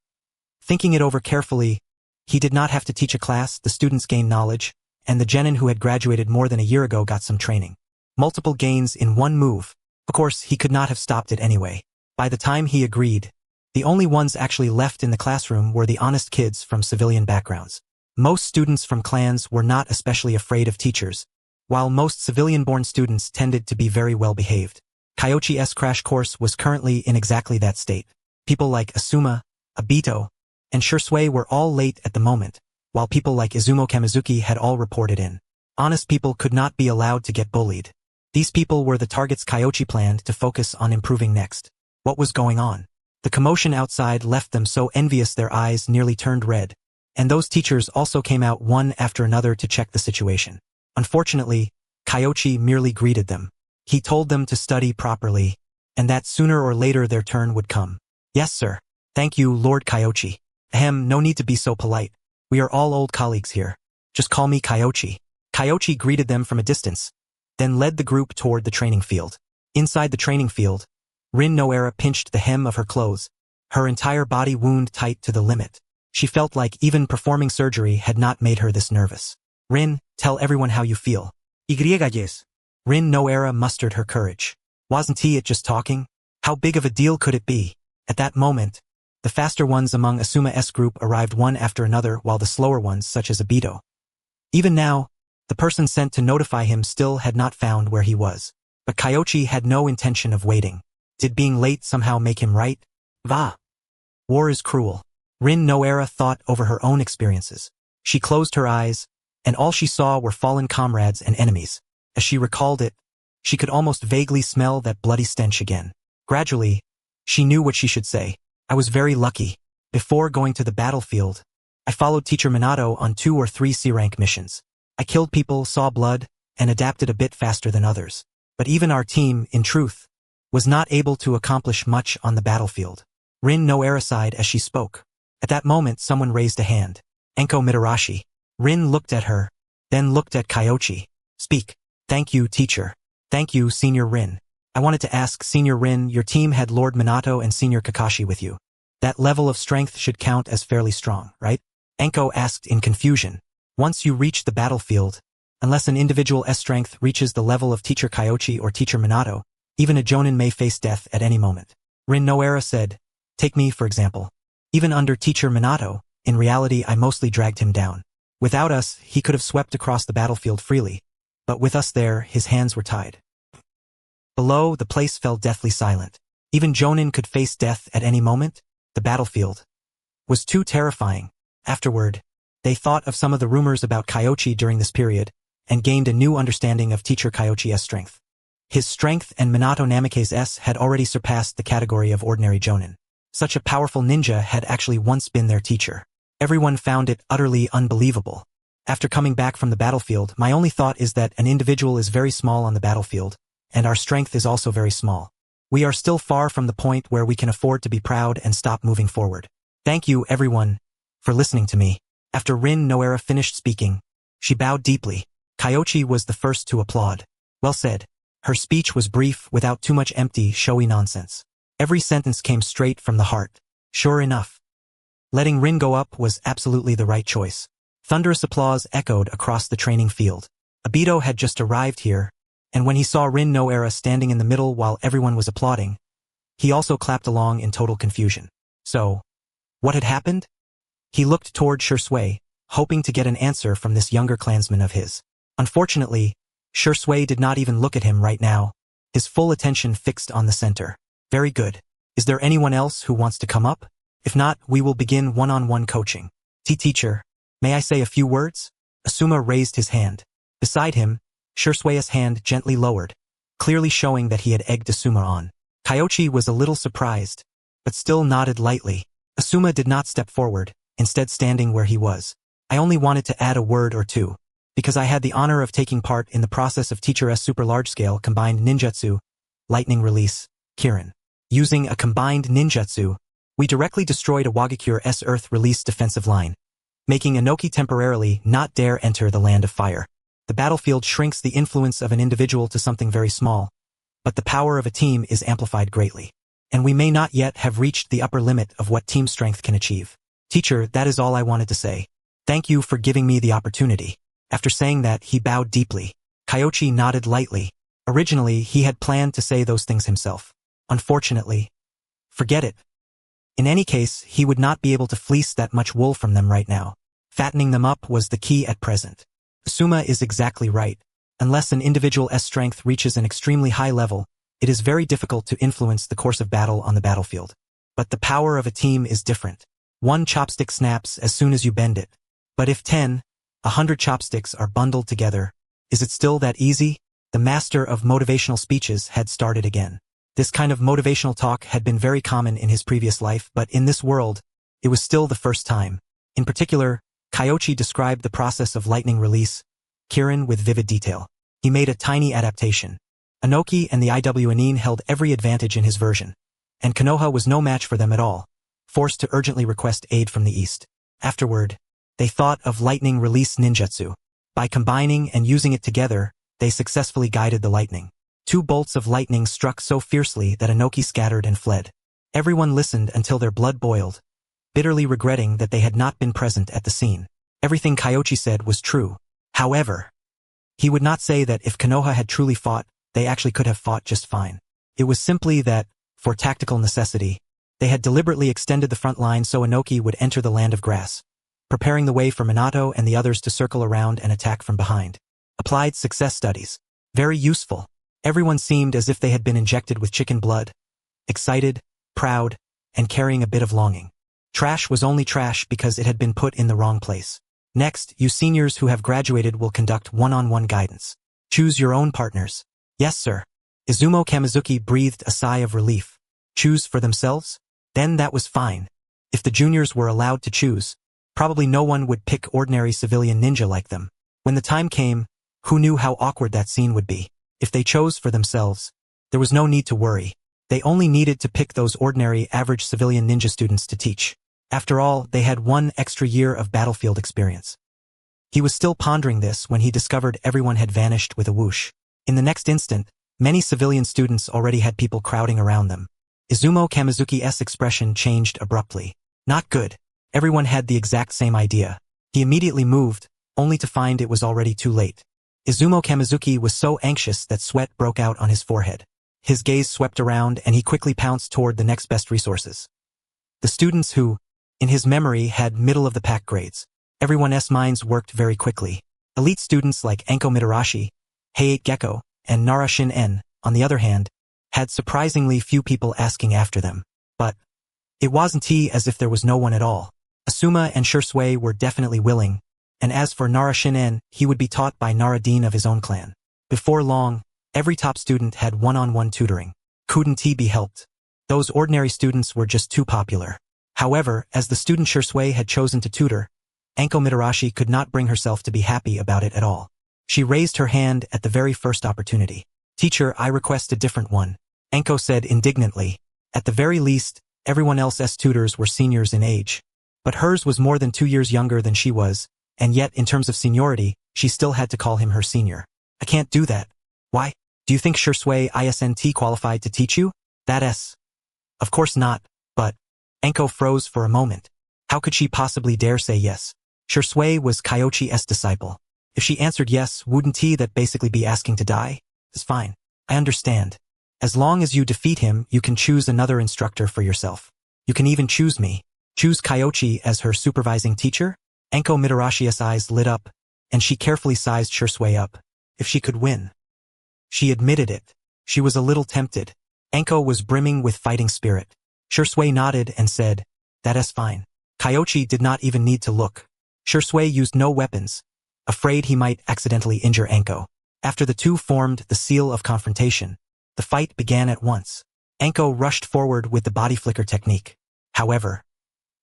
thinking it over carefully, he did not have to teach a class, the students gained knowledge, and the genin who had graduated more than a year ago got some training. Multiple gains in one move. Of course, he could not have stopped it anyway. By the time he agreed, the only ones actually left in the classroom were the honest kids from civilian backgrounds. Most students from clans were not especially afraid of teachers, while most civilian-born students tended to be very well-behaved. Kyoichi's crash course was currently in exactly that state. People like Asuma, Obito, and Shisui were all late at the moment, while people like Izumo Kamizuki had all reported in. Honest people could not be allowed to get bullied. These people were the targets Kyoichi planned to focus on improving next. What was going on? The commotion outside left them so envious their eyes nearly turned red, and those teachers also came out one after another to check the situation. Unfortunately, Kyoichi merely greeted them. He told them to study properly, and that sooner or later their turn would come. Yes, sir. Thank you, Lord Kyoichi. No need to be so polite. We are all old colleagues here. Just call me Kyoichi. Kyoichi greeted them from a distance, then led the group toward the training field. Inside the training field, Rin Noera pinched the hem of her clothes, her entire body wound tight to the limit. She felt like even performing surgery had not made her this nervous. Rin, tell everyone how you feel. Yes. Rin Noera mustered her courage. Wasn't he just talking? How big of a deal could it be? At that moment, the faster ones among Asuma's group arrived one after another while the slower ones, such as Obito. Even now, the person sent to notify him still had not found where he was. But Kyoichi had no intention of waiting. Did being late somehow make him right? Va. War is cruel. Rin Noera thought over her own experiences. She closed her eyes, and all she saw were fallen comrades and enemies. As she recalled it, she could almost vaguely smell that bloody stench again. Gradually, she knew what she should say. I was very lucky. Before going to the battlefield, I followed Teacher Minato on 2 or 3 C-rank missions. I killed people, saw blood, and adapted a bit faster than others. But even our team, in truth, was not able to accomplish much on the battlefield. Rin Noera sighed as she spoke. At that moment someone raised a hand. Enko Mitarashi. Rin looked at her, then looked at Kyoichi. Speak. Thank you, teacher. Thank you, Senior Rin. I wanted to ask, Senior Rin, your team had Lord Minato and Senior Kakashi with you. That level of strength should count as fairly strong, right? Enko asked in confusion. Once you reach the battlefield, unless an individual's strength reaches the level of Teacher Kyoichi or Teacher Minato, even a jonin may face death at any moment. Rin Noera said, take me for example. Even under Teacher Minato, in reality I mostly dragged him down. Without us, he could have swept across the battlefield freely, but with us there, his hands were tied. Below, the place fell deathly silent. Even jonin could face death at any moment. The battlefield was too terrifying. Afterward, they thought of some of the rumors about Kyoichi during this period, and gained a new understanding of Teacher Kyoichi's strength. His strength and Minato Namikaze's had already surpassed the category of ordinary jonin. Such a powerful ninja had actually once been their teacher. Everyone found it utterly unbelievable. After coming back from the battlefield, my only thought is that an individual is very small on the battlefield, and our strength is also very small. We are still far from the point where we can afford to be proud and stop moving forward. Thank you, everyone, for listening to me. After Rin Noera finished speaking, she bowed deeply. Kyoichi was the first to applaud. Well said. Her speech was brief, without too much empty, showy nonsense. Every sentence came straight from the heart. Sure enough, letting Rin go up was absolutely the right choice. Thunderous applause echoed across the training field. Obito had just arrived here, and when he saw Rin Noera standing in the middle while everyone was applauding, he also clapped along in total confusion. So, what had happened? He looked toward Shisui, hoping to get an answer from this younger clansman of his. Unfortunately, Shisui did not even look at him right now, his full attention fixed on the center. Very good. Is there anyone else who wants to come up? If not, we will begin one-on-one coaching. Teacher, may I say a few words? Asuma raised his hand. Beside him, Shisui's hand gently lowered, clearly showing that he had egged Asuma on. Kyoichi was a little surprised, but still nodded lightly. Asuma did not step forward, instead standing where he was. I only wanted to add a word or two, because I had the honor of taking part in the process of Teacher's super large-scale combined ninjutsu, lightning release, Kirin. Using a combined ninjutsu, we directly destroyed a Wagakure's Earth release defensive line, making Inoki temporarily not dare enter the land of fire. The battlefield shrinks the influence of an individual to something very small, but the power of a team is amplified greatly. And we may not yet have reached the upper limit of what team strength can achieve. Teacher, that is all I wanted to say. Thank you for giving me the opportunity. After saying that, he bowed deeply. Kyoichi nodded lightly. Originally, he had planned to say those things himself. Unfortunately, forget it. In any case, he would not be able to fleece that much wool from them right now. Fattening them up was the key at present. Asuma is exactly right. Unless an individual's strength reaches an extremely high level, it is very difficult to influence the course of battle on the battlefield. But the power of a team is different. One chopstick snaps as soon as you bend it. But if 100 chopsticks are bundled together, is it still that easy? The master of motivational speeches had started again. This kind of motivational talk had been very common in his previous life, but in this world, it was still the first time. In particular, Kyoichi described the process of lightning release, Kirin, with vivid detail. He made a tiny adaptation. Inoki and the IWNine held every advantage in his version, and Konoha was no match for them at all, forced to urgently request aid from the east. Afterward, they thought of lightning release ninjutsu. By combining and using it together, they successfully guided the lightning. 2 bolts of lightning struck so fiercely that Inoki scattered and fled. Everyone listened until their blood boiled, bitterly regretting that they had not been present at the scene. Everything Kyoichi said was true. However, He would not say that if Konoha had truly fought, they actually could have fought just fine. It was simply that, for tactical necessity, they had deliberately extended the front line so Inoki would enter the land of grass, preparing the way for Minato and the others to circle around and attack from behind. Applied success studies. Very useful. Everyone seemed as if they had been injected with chicken blood, excited, proud, and carrying a bit of longing. Trash was only trash because it had been put in the wrong place. Next, you seniors who have graduated will conduct one-on-one guidance. Choose your own partners. Yes, sir. Izumo Kamizuki breathed a sigh of relief. Choose for themselves? Then that was fine. If the juniors were allowed to choose, probably no one would pick ordinary civilian ninja like them. When the time came, who knew how awkward that scene would be? If they chose for themselves, there was no need to worry. They only needed to pick those ordinary average civilian ninja students to teach. After all, they had 1 extra year of battlefield experience. He was still pondering this when he discovered everyone had vanished with a whoosh. In the next instant, many civilian students already had people crowding around them. Izumo Kamizuki's expression changed abruptly. Not good. Everyone had the exact same idea. He immediately moved, only to find it was already too late. Izumo Kamizuki was so anxious that sweat broke out on his forehead. His gaze swept around and he quickly pounced toward the next best resources. The students who, in his memory, had middle-of-the-pack grades. Everyone's minds worked very quickly. Elite students like Anko Mitarashi, Hayate Gecko, and Nara Shin-en, on the other hand, had surprisingly few people asking after them. But it wasn't as if there was no one at all. Asuma and Shisui were definitely willing, and as for Nara Shin-en, he would be taught by Nara Dean of his own clan. Before long, every top student had one-on-one tutoring. Couldn't he be helped? Those ordinary students were just too popular. However, as the student Shisui had chosen to tutor, Anko Mitarashi could not bring herself to be happy about it at all. She raised her hand at the very first opportunity. Teacher, I request a different one. Anko said indignantly. At the very least, everyone else's tutors were seniors in age. But hers was more than 2 years younger than she was, and yet in terms of seniority, she still had to call him her senior. I can't do that. Why? Do you think Shisui isn't qualified to teach you? That's... Of course not, but... Anko froze for a moment. How could she possibly dare say yes? Shisui was Kyoichi's disciple. If she answered yes, wouldn't that basically be asking to die? It's fine. I understand. As long as you defeat him, you can choose another instructor for yourself. You can even choose me. Choose Kyoichi as her supervising teacher? Anko Mitarashi's eyes lit up, and she carefully sized Shisui up. If she could win. She admitted it. She was a little tempted. Anko was brimming with fighting spirit. Shisui nodded and said, That's fine. Kyoichi did not even need to look. Shisui used no weapons, afraid he might accidentally injure Anko. After the two formed the seal of confrontation, the fight began at once. Anko rushed forward with the body flicker technique. However,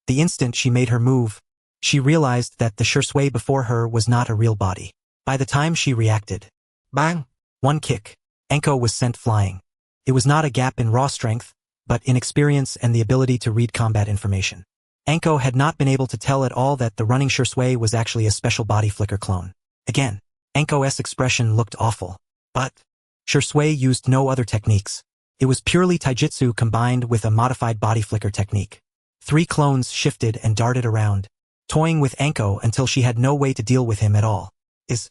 the instant she made her move, she realized that the Shisui before her was not a real body. By the time she reacted, bang! One kick. Anko was sent flying. It was not a gap in raw strength, but in experience and the ability to read combat information. Anko had not been able to tell at all that the running Shisui was actually a special body flicker clone. Again, Anko's expression looked awful. But Shisui used no other techniques. It was purely taijutsu combined with a modified body flicker technique. 3 clones shifted and darted around, toying with Anko until she had no way to deal with him at all. Is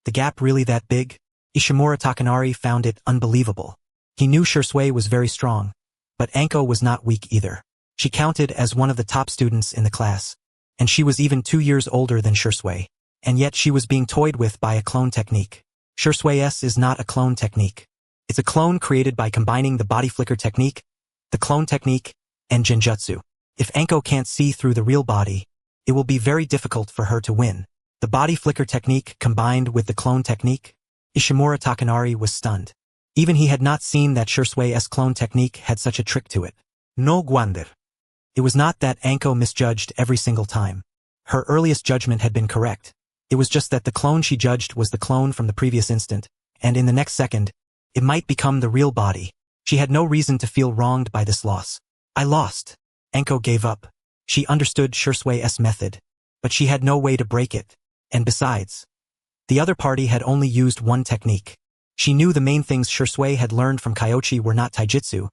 the gap really that big? Ishimura Takanari found it unbelievable. He knew Shisui was very strong, but Anko was not weak either. She counted as one of the top students in the class, and she was even 2 years older than Shisui, and yet she was being toyed with by a clone technique. Shisui's is not a clone technique. It's a clone created by combining the body flicker technique, the clone technique, and genjutsu. If Anko can't see through the real body, it will be very difficult for her to win. The body flicker technique combined with the clone technique? Ishimura Takanari was stunned. Even he had not seen that Shisui's clone technique had such a trick to it. No wonder. It was not that Anko misjudged every single time. Her earliest judgment had been correct. It was just that the clone she judged was the clone from the previous instant, and in the next second, it might become the real body. She had no reason to feel wronged by this loss. I lost. Anko gave up. She understood Shisui's method, but she had no way to break it. And besides, the other party had only used one technique. She knew the main things Shisui had learned from Kyoichi were not taijutsu,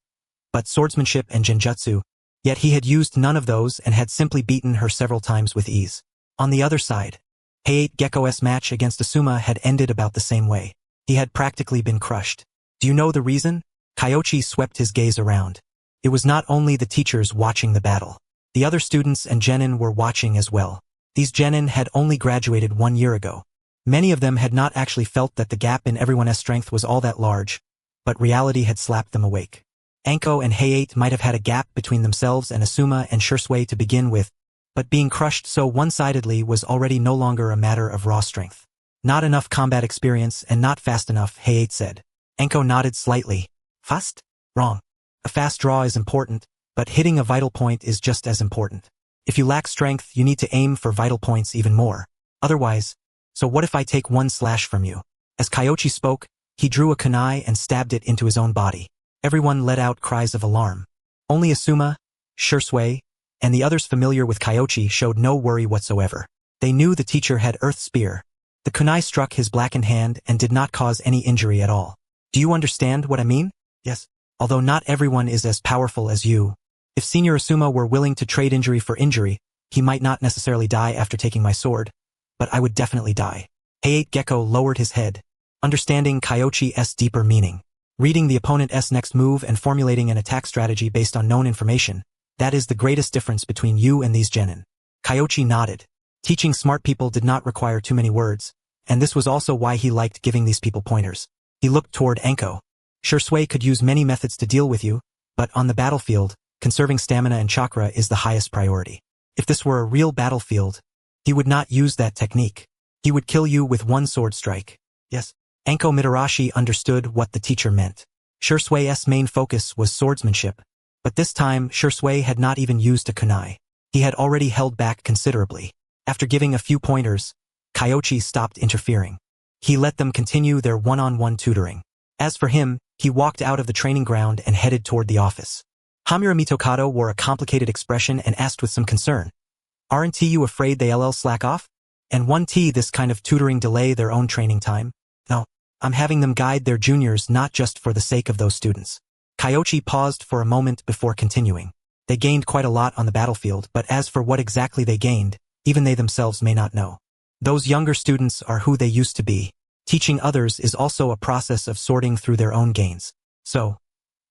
but swordsmanship and genjutsu, yet he had used none of those and had simply beaten her several times with ease. On the other side, Height Gecko's match against Asuma had ended about the same way. He had practically been crushed. Do you know the reason? Kyoichi swept his gaze around. It was not only the teachers watching the battle. The other students and genin were watching as well. These genin had only graduated 1 year ago. Many of them had not actually felt that the gap in everyone's strength was all that large, but reality had slapped them awake. Anko and Height might have had a gap between themselves and Asuma and Shisui to begin with, but being crushed so one-sidedly was already no longer a matter of raw strength. Not enough combat experience and not fast enough, Height said. Anko nodded slightly. Fast? Wrong. A fast draw is important, but hitting a vital point is just as important. If you lack strength, you need to aim for vital points even more. Otherwise, so what if I take 1 slash from you? As Kyoichi spoke, he drew a kunai and stabbed it into his own body. Everyone let out cries of alarm. Only Asuma, Shisui, and the others familiar with Kyoichi showed no worry whatsoever. They knew the teacher had Earth Spear. The kunai struck his blackened hand and did not cause any injury at all. Do you understand what I mean? Yes. Although not everyone is as powerful as you. If Senior Asuma were willing to trade injury for injury, he might not necessarily die after taking my sword, but I would definitely die. Height Gecko lowered his head, understanding Kyoichi's deeper meaning. Reading the opponent's next move and formulating an attack strategy based on known information, that is the greatest difference between you and these genin. Kyoichi nodded. Teaching smart people did not require too many words, and this was also why he liked giving these people pointers. He looked toward Anko. Shisui could use many methods to deal with you, but on the battlefield, conserving stamina and chakra is the highest priority. If this were a real battlefield, he would not use that technique. He would kill you with 1 sword strike. Yes. Anko Mitarashi understood what the teacher meant. Shisui's main focus was swordsmanship, but this time Shisui had not even used a kunai. He had already held back considerably. After giving a few pointers, Kyoichi stopped interfering. He let them continue their one-on-one tutoring. As for him, he walked out of the training ground and headed toward the office. Hamura Mitokado wore a complicated expression and asked with some concern, "Aren't you afraid they'll slack off? And won't this kind of tutoring delay their own training time? No, I'm having them guide their juniors not just for the sake of those students." Kyoichi paused for a moment before continuing. They gained quite a lot on the battlefield, but as for what exactly they gained, even they themselves may not know. Those younger students are who they used to be. Teaching others is also a process of sorting through their own gains. So,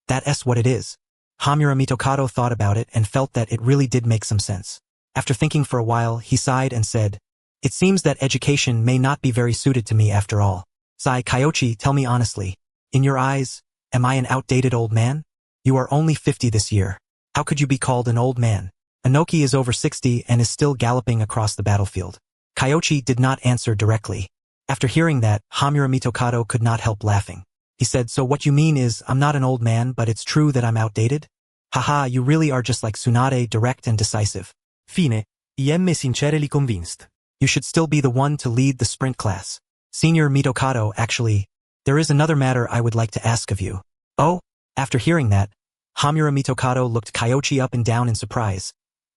that's what it is. Hamura Mitokado thought about it and felt that it really did make some sense. After thinking for a while, he sighed and said, "It seems that education may not be very suited to me after all." Sigh. Kyoichi, tell me honestly, in your eyes, am I an outdated old man? You are only 50 this year. How could you be called an old man? Inoki is over 60 and is still galloping across the battlefield. Kyoichi did not answer directly. After hearing that, Hamura Mitokado could not help laughing. He said, "So what you mean is, I'm not an old man, but it's true that I'm outdated? Haha, you really are just like Tsunade, direct and decisive." Fine. IM sincerely convinced. You should still be the one to lead the sprint class. Senior Mitokado, actually, there is another matter I would like to ask of you. Oh? After hearing that, Hamura Mitokado looked Kyoichi up and down in surprise,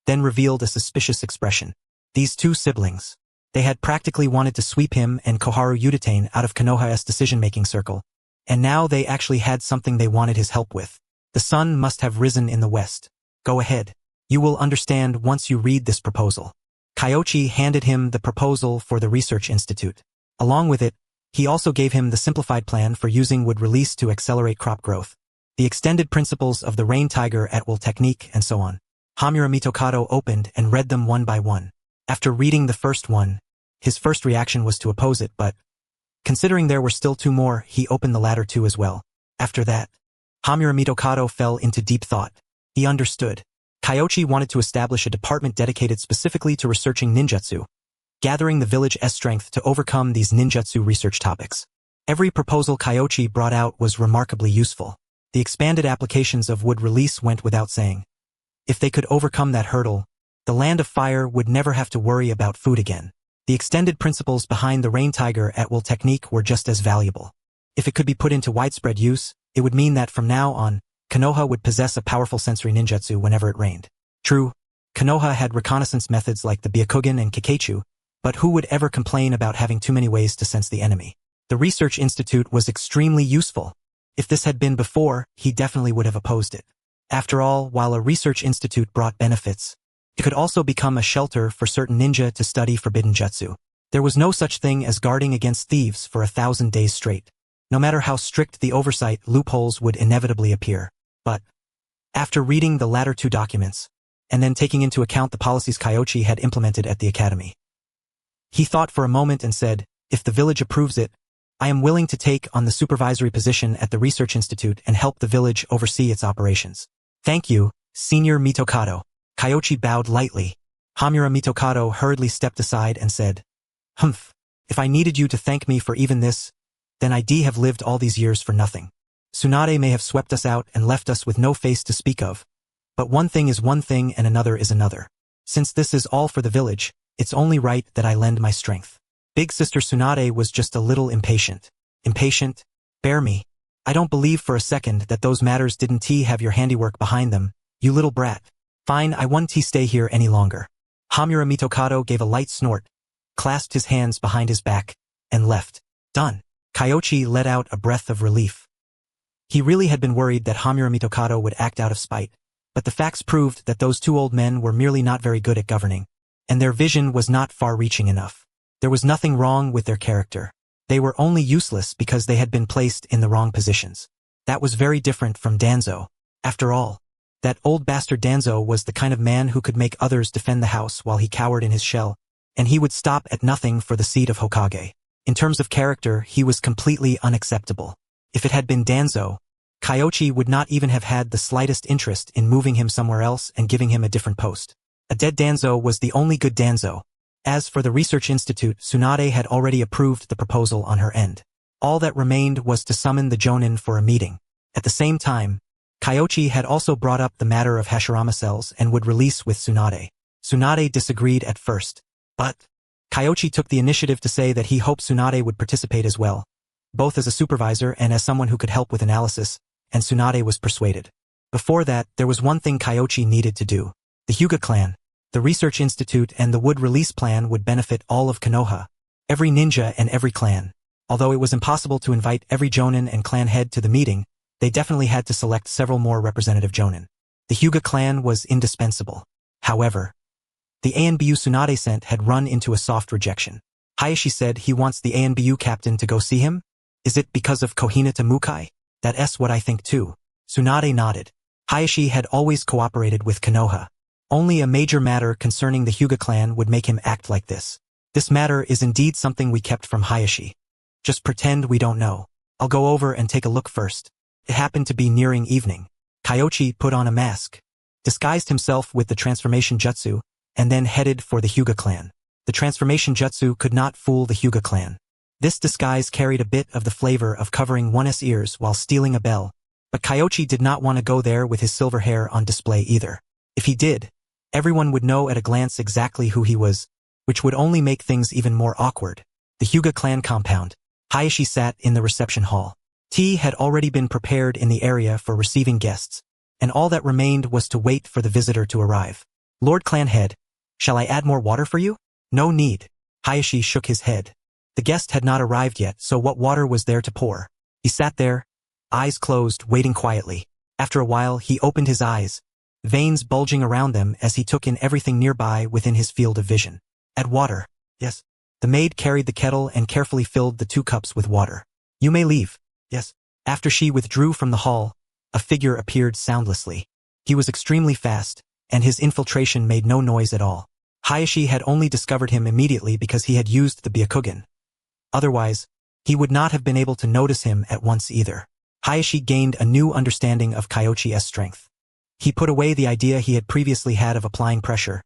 then revealed a suspicious expression. These 2 siblings. They had practically wanted to sweep him and Koharu Yuditane out of Konoha's decision-making circle, and now they actually had something they wanted his help with. The sun must have risen in the west. Go ahead. You will understand once you read this proposal. Kyoichi handed him the proposal for the research institute. Along with it, he also gave him the simplified plan for using wood release to accelerate crop growth, the extended principles of the rain tiger at will technique, and so on. Hamura Mitokado opened and read them one by one. After reading the first one, his first reaction was to oppose it, but considering there were still 2 more, he opened the latter 2 as well. After that, Hamura Mitokado fell into deep thought. He understood. Kyoichi wanted to establish a department dedicated specifically to researching ninjutsu, gathering the village's strength to overcome these ninjutsu research topics. Every proposal Kyoichi brought out was remarkably useful. The expanded applications of wood release went without saying. If they could overcome that hurdle, the Land of Fire would never have to worry about food again. The extended principles behind the rain tiger at will technique were just as valuable. If it could be put into widespread use, it would mean that from now on, Konoha would possess a powerful sensory ninjutsu whenever it rained. True, Konoha had reconnaissance methods like the Byakugan and Kakashi, but who would ever complain about having too many ways to sense the enemy? The research institute was extremely useful. If this had been before, he definitely would have opposed it. After all, while a research institute brought benefits, it could also become a shelter for certain ninja to study forbidden jutsu. There was no such thing as guarding against thieves for 1,000 days straight. No matter how strict the oversight, loopholes would inevitably appear. But after reading the latter two documents, and then taking into account the policies Kyoichi had implemented at the academy, he thought for a moment and said, if the village approves it, I am willing to take on the supervisory position at the research institute and help the village oversee its operations. Thank you, Senior Mitokado. Kyoichi bowed lightly. Hamura Mitokado hurriedly stepped aside and said, Humph, if I needed you to thank me for even this, then I'd have lived all these years for nothing. Tsunade may have swept us out and left us with no face to speak of, but one thing is one thing and another is another. Since this is all for the village, it's only right that I lend my strength. Big Sister Tsunade was just a little impatient. Impatient? Bear me. I don't believe for a second that those matters didn't have your handiwork behind them, you little brat. Fine, I won't stay here any longer. Hamura Mitokado gave a light snort, clasped his hands behind his back, and left. Done. Kyoichi let out a breath of relief. He really had been worried that Hamura Mitokado would act out of spite, but the facts proved that those two old men were merely not very good at governing, and their vision was not far-reaching enough. There was nothing wrong with their character. They were only useless because they had been placed in the wrong positions. That was very different from Danzo. After all, that old bastard Danzo was the kind of man who could make others defend the house while he cowered in his shell, and he would stop at nothing for the seat of Hokage. In terms of character, he was completely unacceptable. If it had been Danzo, Kyoichi would not even have had the slightest interest in moving him somewhere else and giving him a different post. A dead Danzo was the only good Danzo. As for the research institute, Tsunade had already approved the proposal on her end. All that remained was to summon the Jonin for a meeting. At the same time, Kyoichi had also brought up the matter of Hashirama cells and would release with Tsunade. Tsunade disagreed at first, but Kyoichi took the initiative to say that he hoped Tsunade would participate as well, both as a supervisor and as someone who could help with analysis, and Tsunade was persuaded. Before that, there was one thing Kyoichi needed to do. The Hyuga clan, the research institute and the wood release plan would benefit all of Konoha, every ninja and every clan. Although it was impossible to invite every Jonin and clan head to the meeting, they definitely had to select several more representative Jonin. The Hyuga clan was indispensable. However, the ANBU Tsunade sent had run into a soft rejection. Hayashi said he wants the ANBU captain to go see him? Is it because of Kohinata Mukai? That's what I think too. Tsunade nodded. Hayashi had always cooperated with Konoha. Only a major matter concerning the Hyuga clan would make him act like this. This matter is indeed something we kept from Hayashi. Just pretend we don't know. I'll go over and take a look first. It happened to be nearing evening. Kyoichi put on a mask, disguised himself with the transformation jutsu, and then headed for the Hyuga clan. The transformation jutsu could not fool the Hyuga clan. This disguise carried a bit of the flavor of covering one's ears while stealing a bell, but Kyoichi did not want to go there with his silver hair on display either. If he did, everyone would know at a glance exactly who he was, which would only make things even more awkward. The Hyuga clan compound. Hayashi sat in the reception hall. Tea had already been prepared in the area for receiving guests, and all that remained was to wait for the visitor to arrive. Lord Clan Head, shall I add more water for you? No need. Hayashi shook his head. The guest had not arrived yet, so what water was there to pour? He sat there, eyes closed, waiting quietly. After a while, he opened his eyes, veins bulging around them as he took in everything nearby within his field of vision. Add water. Yes. The maid carried the kettle and carefully filled the 2 cups with water. You may leave. Yes. After she withdrew from the hall, a figure appeared soundlessly. He was extremely fast, and his infiltration made no noise at all. Hayashi had only discovered him immediately because he had used the Byakugan. Otherwise, he would not have been able to notice him at once either. Hayashi gained a new understanding of Kyoichi's strength. He put away the idea he had previously had of applying pressure,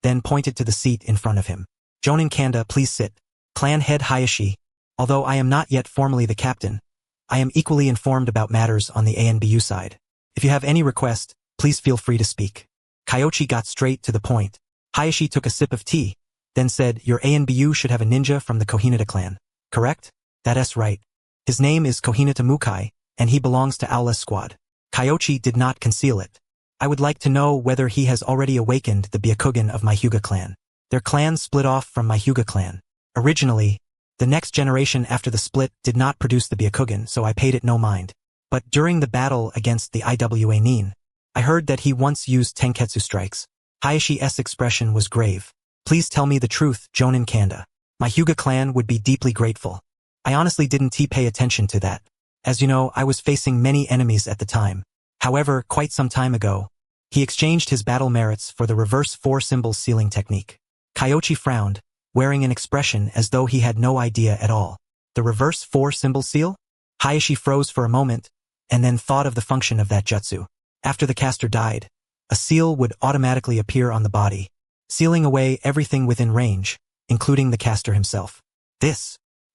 then pointed to the seat in front of him. Jonin Kanda, please sit. Clan head Hayashi, although I am not yet formally the captain, I am equally informed about matters on the ANBU side. If you have any request, please feel free to speak. Kyoichi got straight to the point. Hayashi took a sip of tea, then said, your ANBU should have a ninja from the Kohinata clan, correct? That's right. His name is Kohinata Mukai, and he belongs to Owl's squad. Kyoichi did not conceal it. I would like to know whether he has already awakened the Byakugan of my Hyuga clan. Their clan split off from my Hyuga clan. Originally, the next generation after the split did not produce the Byakugan, so I paid it no mind. But during the battle against the Iwa Nin, I heard that he once used Tenketsu strikes. Hayashi's expression was grave. Please tell me the truth, Jonin Kanda. My Hyuga clan would be deeply grateful. I honestly didn't pay attention to that. As you know, I was facing many enemies at the time. However, quite some time ago, he exchanged his battle merits for the reverse 4-symbol sealing technique. Kyoichi frowned, wearing an expression as though he had no idea at all. The reverse 4-symbol seal? Hayashi froze for a moment, and then thought of the function of that jutsu. After the caster died, a seal would automatically appear on the body, sealing away everything within range, including the caster himself.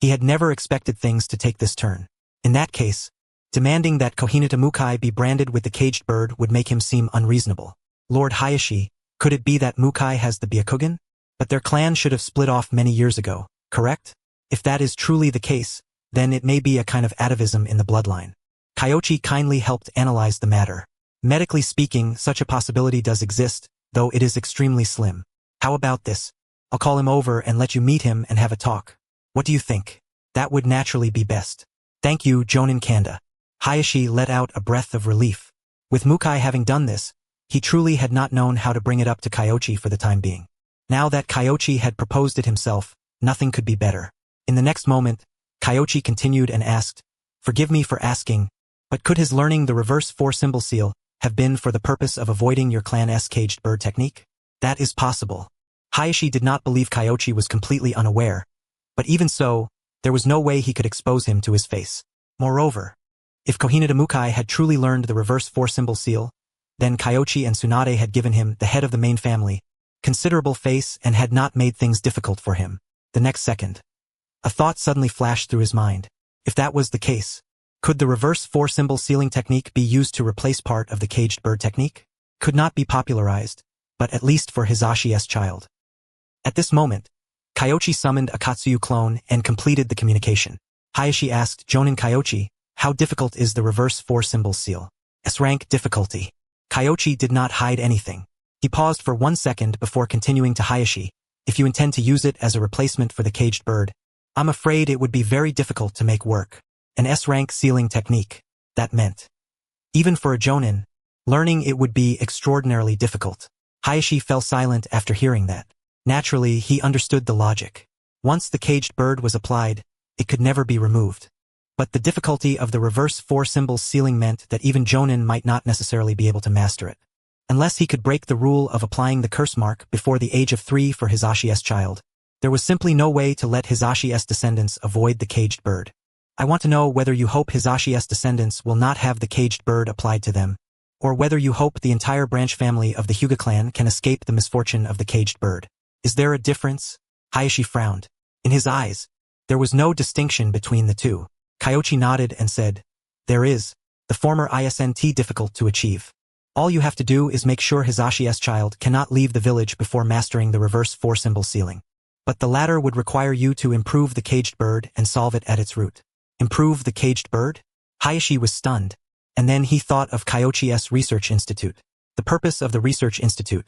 He had never expected things to take this turn. In that case, demanding that Kohinata Mukai be branded with the caged bird would make him seem unreasonable. Lord Hayashi, could it be that Mukai has the Byakugan? But their clan should have split off many years ago, correct? If that is truly the case, then it may be a kind of atavism in the bloodline. Kyoichi kindly helped analyze the matter. Medically speaking, such a possibility does exist, though it is extremely slim. How about this? I'll call him over and let you meet him and have a talk. What do you think? That would naturally be best. Thank you, Jonin Kanda. Hayashi let out a breath of relief. With Mukai having done this, he truly had not known how to bring it up to Kyoichi for the time being. Now that Kyoichi had proposed it himself, nothing could be better. In the next moment, Kyoichi continued and asked, "Forgive me for asking, but could his learning the reverse 4-symbol seal have been for the purpose of avoiding your clan's caged bird technique?" That is possible. Hayashi did not believe Kyoichi was completely unaware, but even so, there was no way he could expose him to his face. Moreover, if Kohinata Mukai had truly learned the reverse 4-symbol seal, then Kyoichi and Tsunade had given him, the head of the main family, considerable face and had not made things difficult for him. The next second, a thought suddenly flashed through his mind. If that was the case, could the reverse 4-symbol sealing technique be used to replace part of the caged bird technique? Could not be popularized, but at least for Hizashi's child. At this moment, Kyoichi summoned a Katsuyu clone and completed the communication. Hayashi asked Jonin Kyoichi, "How difficult is the reverse 4-symbol seal?" S-rank difficulty. Kyoichi did not hide anything. He paused for 1 second before continuing to Hayashi, "If you intend to use it as a replacement for the caged bird, I'm afraid it would be very difficult to make work. An S-rank sealing technique. That meant, even for a Jonin, learning it would be extraordinarily difficult." Hayashi fell silent after hearing that. Naturally, he understood the logic. Once the caged bird was applied, it could never be removed. But the difficulty of the reverse 4-symbol sealing meant that even Jonin might not necessarily be able to master it. Unless he could break the rule of applying the curse mark before the age of 3 for Hizashi's child, there was simply no way to let Hizashi's descendants avoid the caged bird. I want to know whether you hope Hizashi's descendants will not have the caged bird applied to them, or whether you hope the entire branch family of the Hyuga clan can escape the misfortune of the caged bird. Is there a difference? Hayashi frowned. In his eyes, there was no distinction between the two. Kyoichi nodded and said, "There is. The former isn't difficult to achieve. All you have to do is make sure Hizashi's child cannot leave the village before mastering the reverse 4-symbol sealing. But the latter would require you to improve the caged bird and solve it at its root." Improve the caged bird? Hayashi was stunned, and then he thought of Kyoichi's research institute. The purpose of the research institute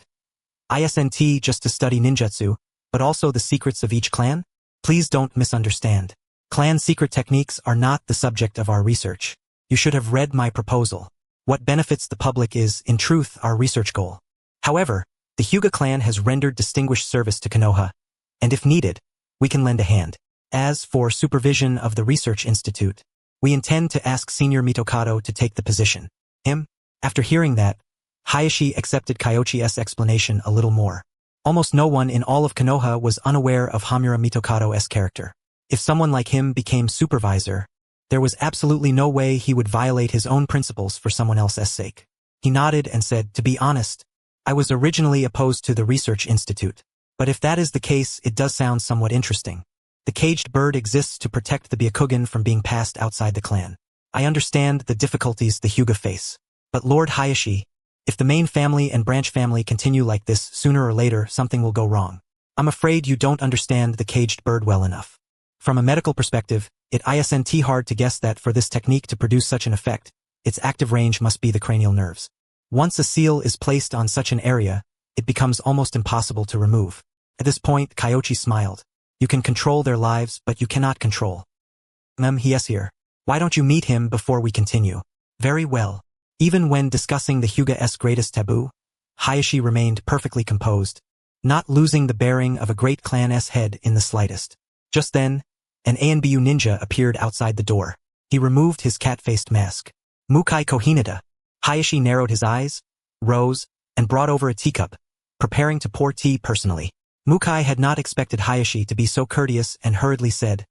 isn't just to study ninjutsu, but also the secrets of each clan? Please don't misunderstand. Clan secret techniques are not the subject of our research. You should have read my proposal. What benefits the public is, in truth, our research goal. However, the Hyuga clan has rendered distinguished service to Konoha, and if needed, we can lend a hand. As for supervision of the research institute, we intend to ask Senior Mitokado to take the position. After hearing that, Hayashi accepted Kyoichi's explanation a little more. Almost no one in all of Konoha was unaware of Hamura Mitokado's character. If someone like him became supervisor, there was absolutely no way he would violate his own principles for someone else's sake. He nodded and said, "To be honest, I was originally opposed to the research institute. But if that is the case, it does sound somewhat interesting. The caged bird exists to protect the Byakugan from being passed outside the clan. I understand the difficulties the Hyuga face. But Lord Hayashi, if the main family and branch family continue like this, sooner or later something will go wrong. I'm afraid you don't understand the caged bird well enough. From a medical perspective, it isn't hard to guess that for this technique to produce such an effect, its active range must be the cranial nerves. Once a seal is placed on such an area, it becomes almost impossible to remove." At this point, Kyoichi smiled. "You can control their lives, but you cannot control." He is here. Why don't you meet him before we continue?" "Very well." Even when discussing the Hyuga's greatest taboo, Hayashi remained perfectly composed, not losing the bearing of a great clan's head in the slightest. Just then, an ANBU ninja appeared outside the door. He removed his cat-faced mask. Mukai Kohinada. Hayashi narrowed his eyes, rose, and brought over a teacup, preparing to pour tea personally. Mukai had not expected Hayashi to be so courteous and hurriedly said,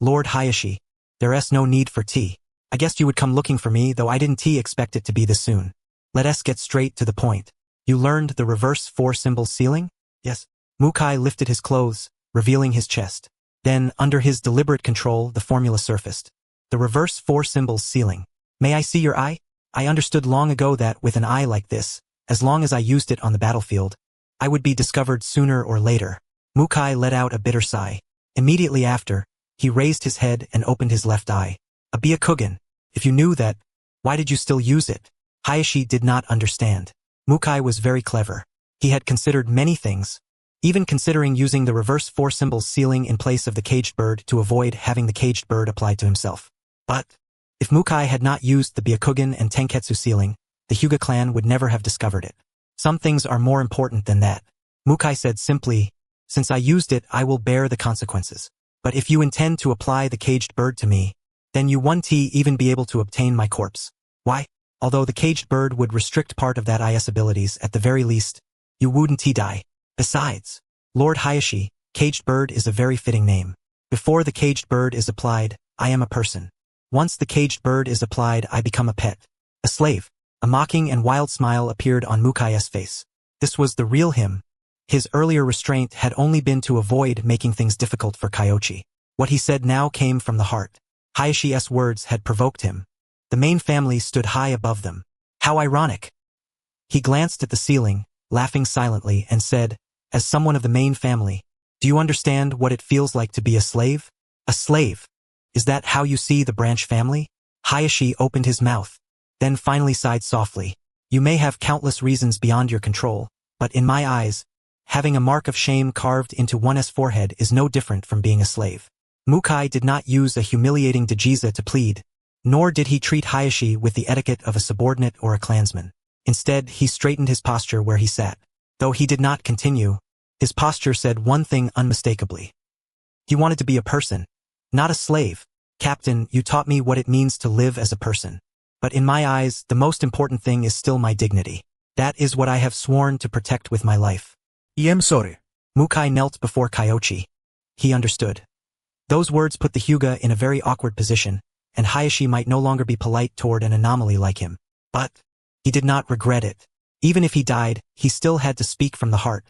"Lord Hayashi, there's no need for tea. I guessed you would come looking for me, though I didn't expect it to be this soon. Let us get straight to the point. You learned the reverse four-symbol sealing?" "Yes." Mukai lifted his clothes, revealing his chest. Then, under his deliberate control, the formula surfaced. The reverse four-symbol sealing. "May I see your eye? I understood long ago that, with an eye like this, as long as I used it on the battlefield, I would be discovered sooner or later." Mukai let out a bitter sigh. Immediately after, he raised his head and opened his left eye. "A Byakugan. If you knew that, why did you still use it?" Hayashi did not understand. Mukai was very clever. He had considered many things, even considering using the reverse four-symbol sealing in place of the caged bird to avoid having the caged bird applied to himself. But if Mukai had not used the Byakugan and Tenketsu sealing, the Hyuga clan would never have discovered it. Some things are more important than that. Mukai said simply, "Since I used it, I will bear the consequences. But if you intend to apply the caged bird to me, then you won't even be able to obtain my corpse." "Why?" "Although the caged bird would restrict part of that IS abilities, at the very least, you wouldn't die. Besides, Lord Hayashi, caged bird is a very fitting name. Before the caged bird is applied, I am a person. Once the caged bird is applied, I become a pet. A slave." A mocking and wild smile appeared on Mukai's face. This was the real him. His earlier restraint had only been to avoid making things difficult for Kyoichi. What he said now came from the heart. Hayashi's words had provoked him. The main family stood high above them. How ironic. He glanced at the ceiling, laughing silently, and said, "As someone of the main family, do you understand what it feels like to be a slave?" "A slave? Is that how you see the branch family?" Hayashi opened his mouth, then finally sighed softly. "You may have countless reasons beyond your control, but in my eyes, having a mark of shame carved into one's forehead is no different from being a slave." Mukai did not use a humiliating Dajiza to plead, nor did he treat Hayashi with the etiquette of a subordinate or a clansman. Instead, he straightened his posture where he sat. Though he did not continue, his posture said one thing unmistakably. He wanted to be a person, not a slave. "Captain, you taught me what it means to live as a person. But in my eyes, the most important thing is still my dignity. That is what I have sworn to protect with my life." "I am sorry." Mukai knelt before Kyoichi. He understood. Those words put the Hyuga in a very awkward position, and Hayashi might no longer be polite toward an anomaly like him. But he did not regret it. Even if he died, he still had to speak from the heart,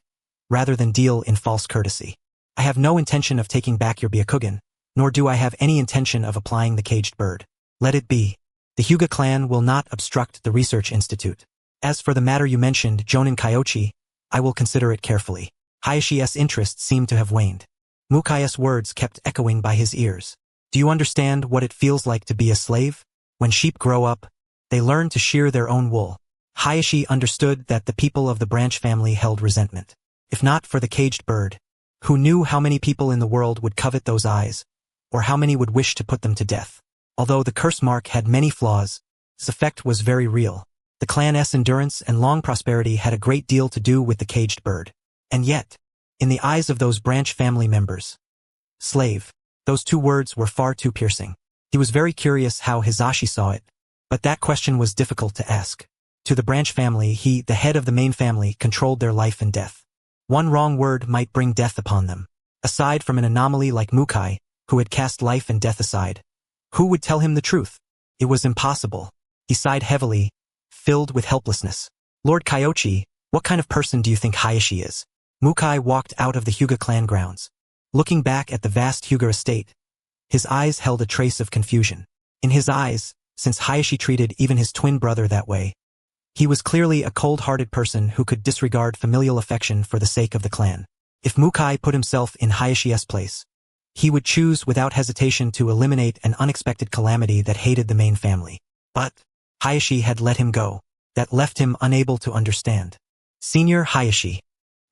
rather than deal in false courtesy. "I have no intention of taking back your Byakugan, nor do I have any intention of applying the caged bird. Let it be. The Hyuga clan will not obstruct the research institute. As for the matter you mentioned, Jonin Kyoichi, I will consider it carefully." Hayashi's interest seemed to have waned. Mukai's words kept echoing by his ears. "Do you understand what it feels like to be a slave? When sheep grow up, they learn to shear their own wool." Hayashi understood that the people of the branch family held resentment. If not for the caged bird, who knew how many people in the world would covet those eyes, or how many would wish to put them to death? Although the curse mark had many flaws, its effect was very real. The clan's endurance and long prosperity had a great deal to do with the caged bird. And yet, in the eyes of those branch family members, slave, those two words were far too piercing. He was very curious how Hizashi saw it, but that question was difficult to ask. To the branch family, he, the head of the main family, controlled their life and death. One wrong word might bring death upon them. Aside from an anomaly like Mukai, who had cast life and death aside, who would tell him the truth? It was impossible. He sighed heavily, filled with helplessness. "Lord Kyoichi, what kind of person do you think Hayashi is?" Mukai walked out of the Hyuga clan grounds. Looking back at the vast Hyuga estate, his eyes held a trace of confusion. In his eyes, since Hayashi treated even his twin brother that way, he was clearly a cold-hearted person who could disregard familial affection for the sake of the clan. If Mukai put himself in Hayashi's place, he would choose without hesitation to eliminate an unexpected calamity that hated the main family. But Hayashi had let him go. That left him unable to understand. Senior Hayashi.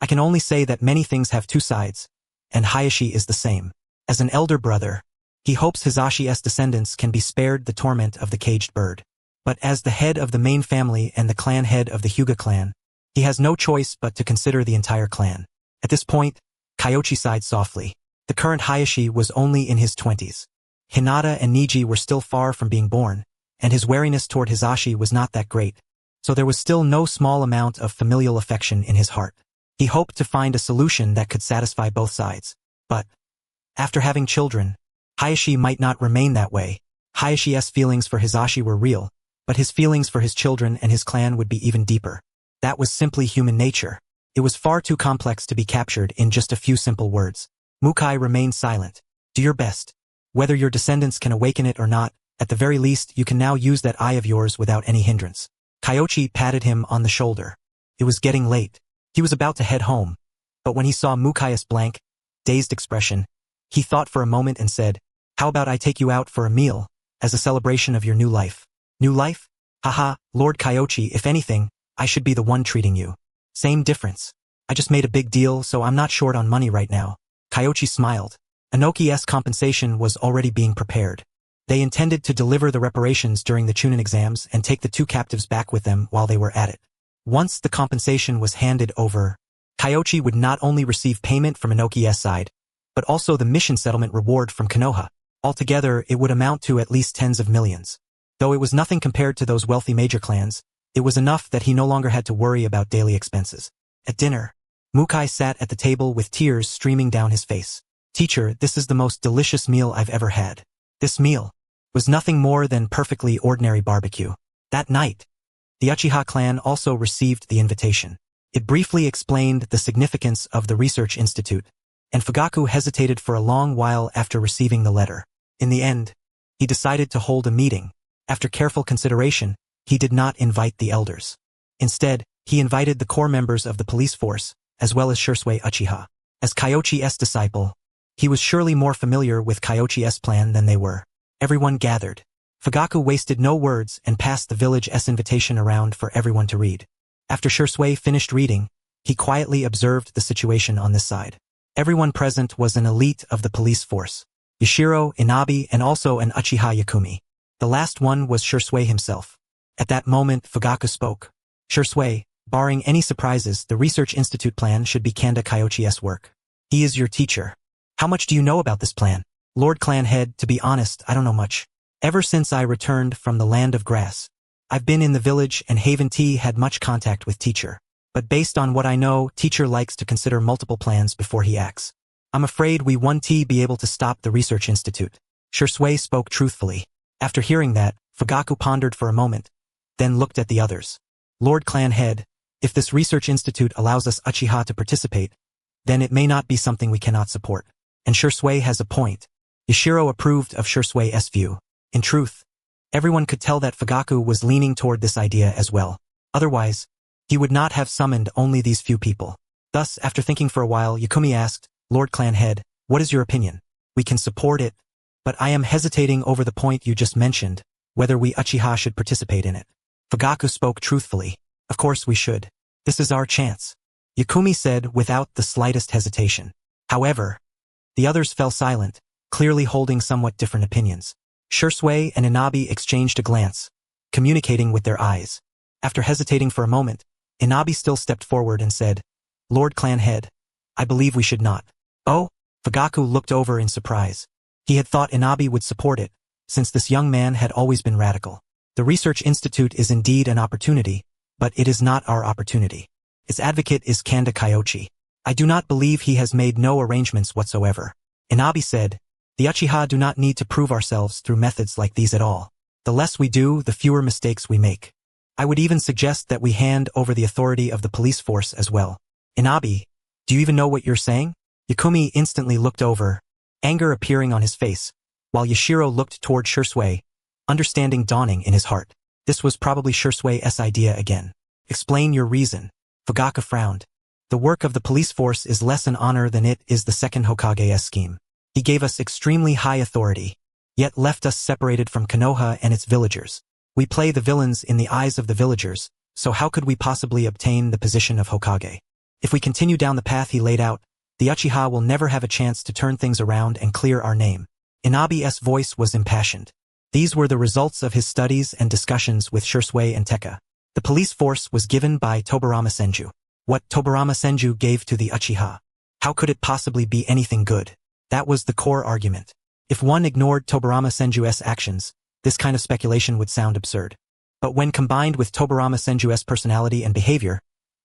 I can only say that many things have two sides, and Hayashi is the same. As an elder brother, he hopes Hizashi's descendants can be spared the torment of the caged bird. But as the head of the main family and the clan head of the Hyuga clan, he has no choice but to consider the entire clan. At this point, Kyoichi sighed softly. The current Hayashi was only in his 20s. Hinata and Niji were still far from being born, and his wariness toward Hisashi was not that great, so there was still no small amount of familial affection in his heart. He hoped to find a solution that could satisfy both sides. But after having children, Hayashi might not remain that way. Hayashi's feelings for Hisashi were real, but his feelings for his children and his clan would be even deeper. That was simply human nature. It was far too complex to be captured in just a few simple words. Mukai remained silent. Do your best. Whether your descendants can awaken it or not, at the very least you can now use that eye of yours without any hindrance. Kyoichi patted him on the shoulder. It was getting late. He was about to head home, but when he saw Mukai's blank, dazed expression, he thought for a moment and said, "How about I take you out for a meal, as a celebration of your new life?" New life? Haha, Lord Kyoichi, if anything, I should be the one treating you. Same difference. I just made a big deal, so I'm not short on money right now. Kyoichi smiled. Inoki's compensation was already being prepared. They intended to deliver the reparations during the Chunin exams and take the two captives back with them while they were at it. Once the compensation was handed over, Kyoichi would not only receive payment from Inoki's side, but also the mission settlement reward from Konoha. Altogether, it would amount to at least tens of millions. Though it was nothing compared to those wealthy major clans, it was enough that he no longer had to worry about daily expenses. At dinner, Mukai sat at the table with tears streaming down his face. "Teacher, this is the most delicious meal I've ever had." This meal was nothing more than perfectly ordinary barbecue. That night, the Uchiha clan also received the invitation. It briefly explained the significance of the research institute, and Fugaku hesitated for a long while after receiving the letter. In the end, he decided to hold a meeting. After careful consideration, he did not invite the elders. Instead, he invited the core members of the police force, as well as Shisui Uchiha. As Kyoichi's disciple, he was surely more familiar with Kyoichi's plan than they were. Everyone gathered. Fugaku wasted no words and passed the village's invitation around for everyone to read. After Shisui finished reading, he quietly observed the situation on this side. Everyone present was an elite of the police force. Yashiro, Inabi, and also an Uchiha Yakumi. The last one was Shisui himself. At that moment, Fugaku spoke. "Shisui, barring any surprises, the Research Institute plan should be Kanda Kyoichi's work. He is your teacher. How much do you know about this plan?" "Lord Clan Head, to be honest, I don't know much. Ever since I returned from the Land of Grass, I've been in the village and Haven T had much contact with Teacher. But based on what I know, Teacher likes to consider multiple plans before he acts. I'm afraid we won't be able to stop the Research Institute." Shisui spoke truthfully. After hearing that, Fugaku pondered for a moment, then looked at the others. "Lord Clan Head, if this Research Institute allows us Uchiha to participate, then it may not be something we cannot support. And Shisui has a point." Yashiro approved of Shisui's view. In truth, everyone could tell that Fugaku was leaning toward this idea as well. Otherwise, he would not have summoned only these few people. Thus, after thinking for a while, Yakumi asked, "Lord Clan Head, what is your opinion? We can support it, but I am hesitating over the point you just mentioned, whether we Uchiha should participate in it." Fugaku spoke truthfully. "Of course we should. This is our chance," Yakumi said without the slightest hesitation. However, the others fell silent, clearly holding somewhat different opinions. Shisui and Inabi exchanged a glance, communicating with their eyes. After hesitating for a moment, Inabi still stepped forward and said, "Lord Clan Head, I believe we should not." "Oh?" Fugaku looked over in surprise. He had thought Inabi would support it, since this young man had always been radical. The Research Institute is indeed an opportunity, but it is not our opportunity. Its advocate is Kanda Kyoichi. I do not believe he has made no arrangements whatsoever. Inabi said, "The Uchiha do not need to prove ourselves through methods like these at all. The less we do, the fewer mistakes we make. I would even suggest that we hand over the authority of the police force as well." "Inabi, do you even know what you're saying?" Yakumi instantly looked over, anger appearing on his face, while Yashiro looked toward Shisui, understanding dawning in his heart. This was probably Shisui's idea again. "Explain your reason." Fugaku frowned. "The work of the police force is less an honor than it is the second Hokage's scheme. He gave us extremely high authority, yet left us separated from Konoha and its villagers. We play the villains in the eyes of the villagers, so how could we possibly obtain the position of Hokage? If we continue down the path he laid out, the Uchiha will never have a chance to turn things around and clear our name." Inabi's voice was impassioned. These were the results of his studies and discussions with Shisui and Tekka. The police force was given by Tobarama Senju. What Tobarama Senju gave to the Uchiha? How could it possibly be anything good? That was the core argument. If one ignored Tobirama Senju's actions, this kind of speculation would sound absurd. But when combined with Tobirama Senju's personality and behavior,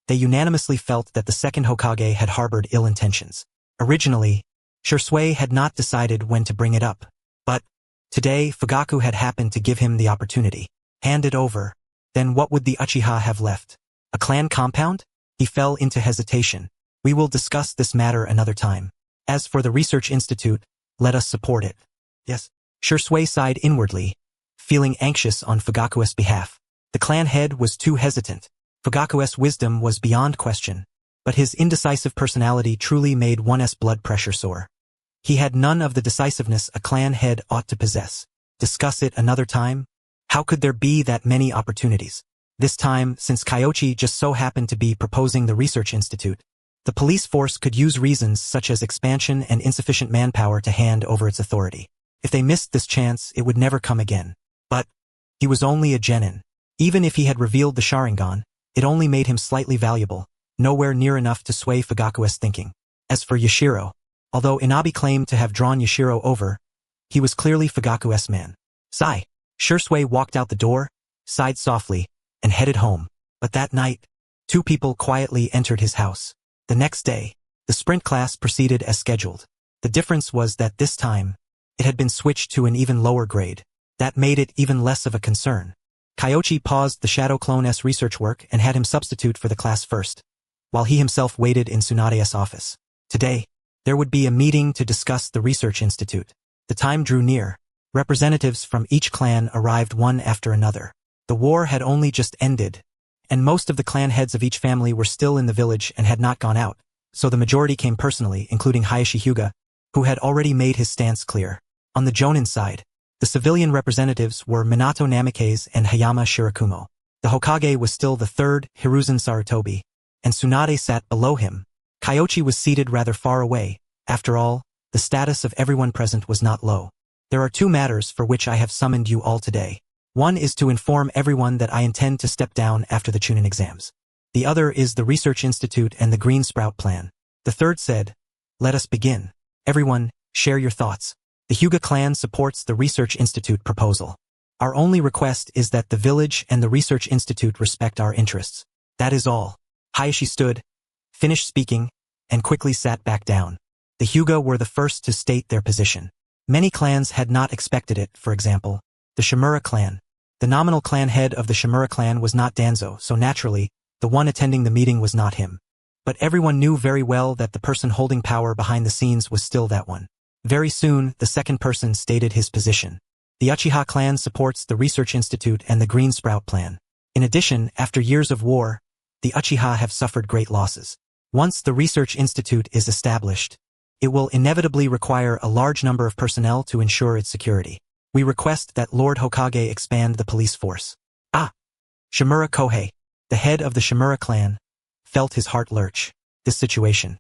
they unanimously felt that the second Hokage had harbored ill intentions. Originally, Shisui had not decided when to bring it up. But today, Fugaku had happened to give him the opportunity. Hand it over. Then what would the Uchiha have left? A clan compound? He fell into hesitation. We will discuss this matter another time. As for the research institute, let us support it. Yes. Shisui sighed inwardly, feeling anxious on Fugaku's behalf. The clan head was too hesitant. Fugaku's wisdom was beyond question, but his indecisive personality truly made one's blood pressure soar. He had none of the decisiveness a clan head ought to possess. Discuss it another time? How could there be that many opportunities? This time, since Kyoichi just so happened to be proposing the research institute, the police force could use reasons such as expansion and insufficient manpower to hand over its authority. If they missed this chance, it would never come again. But he was only a genin. Even if he had revealed the Sharingan, it only made him slightly valuable, nowhere near enough to sway Fugaku's thinking. As for Yashiro, although Inabi claimed to have drawn Yashiro over, he was clearly Fugaku's man. Sigh. Shisui walked out the door, sighed softly, and headed home. But that night, two people quietly entered his house. The next day, the sprint class proceeded as scheduled. The difference was that this time, it had been switched to an even lower grade. That made it even less of a concern. Kyoichi paused the Shadow Clone's research work and had him substitute for the class first, while he himself waited in Tsunade's office. Today, there would be a meeting to discuss the research institute. The time drew near. Representatives from each clan arrived one after another. The war had only just ended, and most of the clan heads of each family were still in the village and had not gone out, so the majority came personally, including Hayashi Hyuga, who had already made his stance clear. On the Jonin side, the civilian representatives were Minato Namikaze and Hayama Shirakumo. The Hokage was still the third, Hiruzen Sarutobi, and Tsunade sat below him. Kyoichi was seated rather far away. After all, the status of everyone present was not low. There are two matters for which I have summoned you all today. One is to inform everyone that I intend to step down after the Chunin exams. The other is the Research Institute and the Green Sprout Plan. The third said, "Let us begin. Everyone, share your thoughts. The Hyuga clan supports the Research Institute proposal. Our only request is that the village and the Research Institute respect our interests. That is all." Hayashi stood, finished speaking, and quickly sat back down. The Hyuga were the first to state their position. Many clans had not expected it. For example, the Shimura clan. The nominal clan head of the Shimura clan was not Danzo, so naturally, the one attending the meeting was not him. But everyone knew very well that the person holding power behind the scenes was still that one. Very soon, the second person stated his position. The Uchiha clan supports the Research Institute and the Green Sprout Plan. In addition, after years of war, the Uchiha have suffered great losses. Once the Research Institute is established, it will inevitably require a large number of personnel to ensure its security. We request that Lord Hokage expand the police force. Shimura Kohei, the head of the Shimura clan, felt his heart lurch. This situation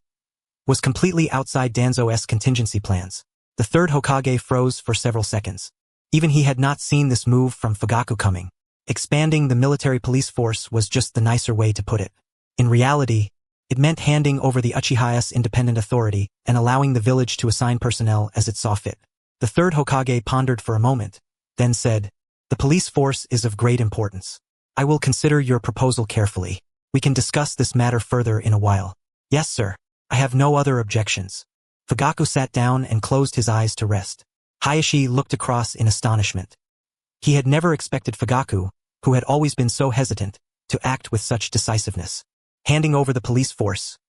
was completely outside Danzo's contingency plans. The third Hokage froze for several seconds. Even he had not seen this move from Fugaku coming. Expanding the military police force was just the nicer way to put it. In reality, it meant handing over the Uchiha's independent authority and allowing the village to assign personnel as it saw fit. The third Hokage pondered for a moment, then said, "The police force is of great importance. I will consider your proposal carefully. We can discuss this matter further in a while." "Yes, sir. I have no other objections." Fugaku sat down and closed his eyes to rest. Hayashi looked across in astonishment. He had never expected Fugaku, who had always been so hesitant, to act with such decisiveness. Handing over the police force.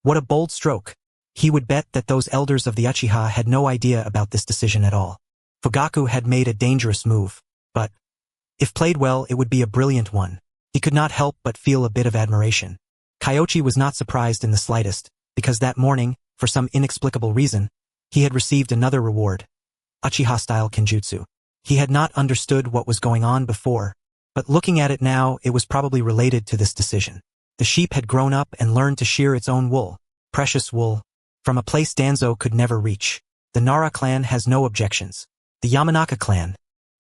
What a bold stroke. He would bet that those elders of the Uchiha had no idea about this decision at all. Fugaku had made a dangerous move, but if played well, it would be a brilliant one. He could not help but feel a bit of admiration. Kyoichi was not surprised in the slightest, because that morning, for some inexplicable reason, he had received another reward. Uchiha-style Kenjutsu. He had not understood what was going on before, but looking at it now, it was probably related to this decision. The sheep had grown up and learned to shear its own wool, precious wool, from a place Danzo could never reach. The Nara clan has no objections. The Yamanaka clan,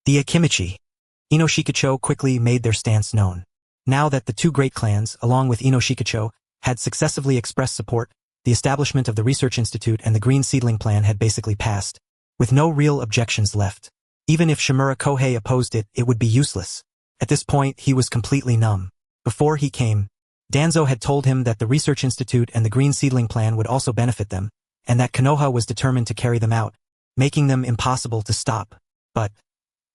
the Akimichi, Inoshikacho quickly made their stance known. Now that the two great clans, along with Inoshikacho, had successively expressed support, the establishment of the Research Institute and the Green Seedling Plan had basically passed, with no real objections left. Even if Shimura Kohei opposed it, it would be useless. At this point, he was completely numb. Before he came, Danzo had told him that the Research Institute and the Green Seedling Plan would also benefit them, and that Konoha was determined to carry them out, making them impossible to stop. But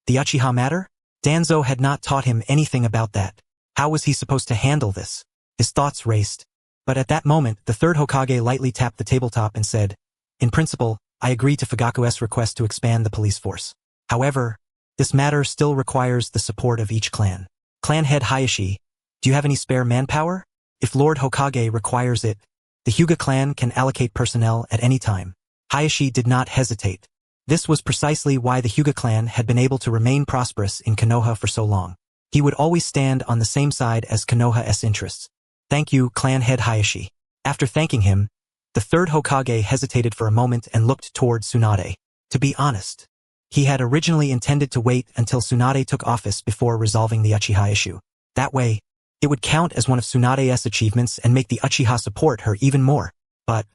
the Uchiha matter? Danzo had not taught him anything about that. How was he supposed to handle this? His thoughts raced. But at that moment, the third Hokage lightly tapped the tabletop and said, "In principle, I agree to Fugaku's request to expand the police force. However, this matter still requires the support of each clan. Clan head Hayashi, do you have any spare manpower? If Lord Hokage requires it, the Hyuga clan can allocate personnel at any time." Hayashi did not hesitate. This was precisely why the Hyuga clan had been able to remain prosperous in Konoha for so long. He would always stand on the same side as Konoha's interests. "Thank you, clan head Hayashi." After thanking him, the third Hokage hesitated for a moment and looked toward Tsunade. To be honest, he had originally intended to wait until Tsunade took office before resolving the Uchiha issue. That way, it would count as one of Tsunade's achievements and make the Uchiha support her even more. But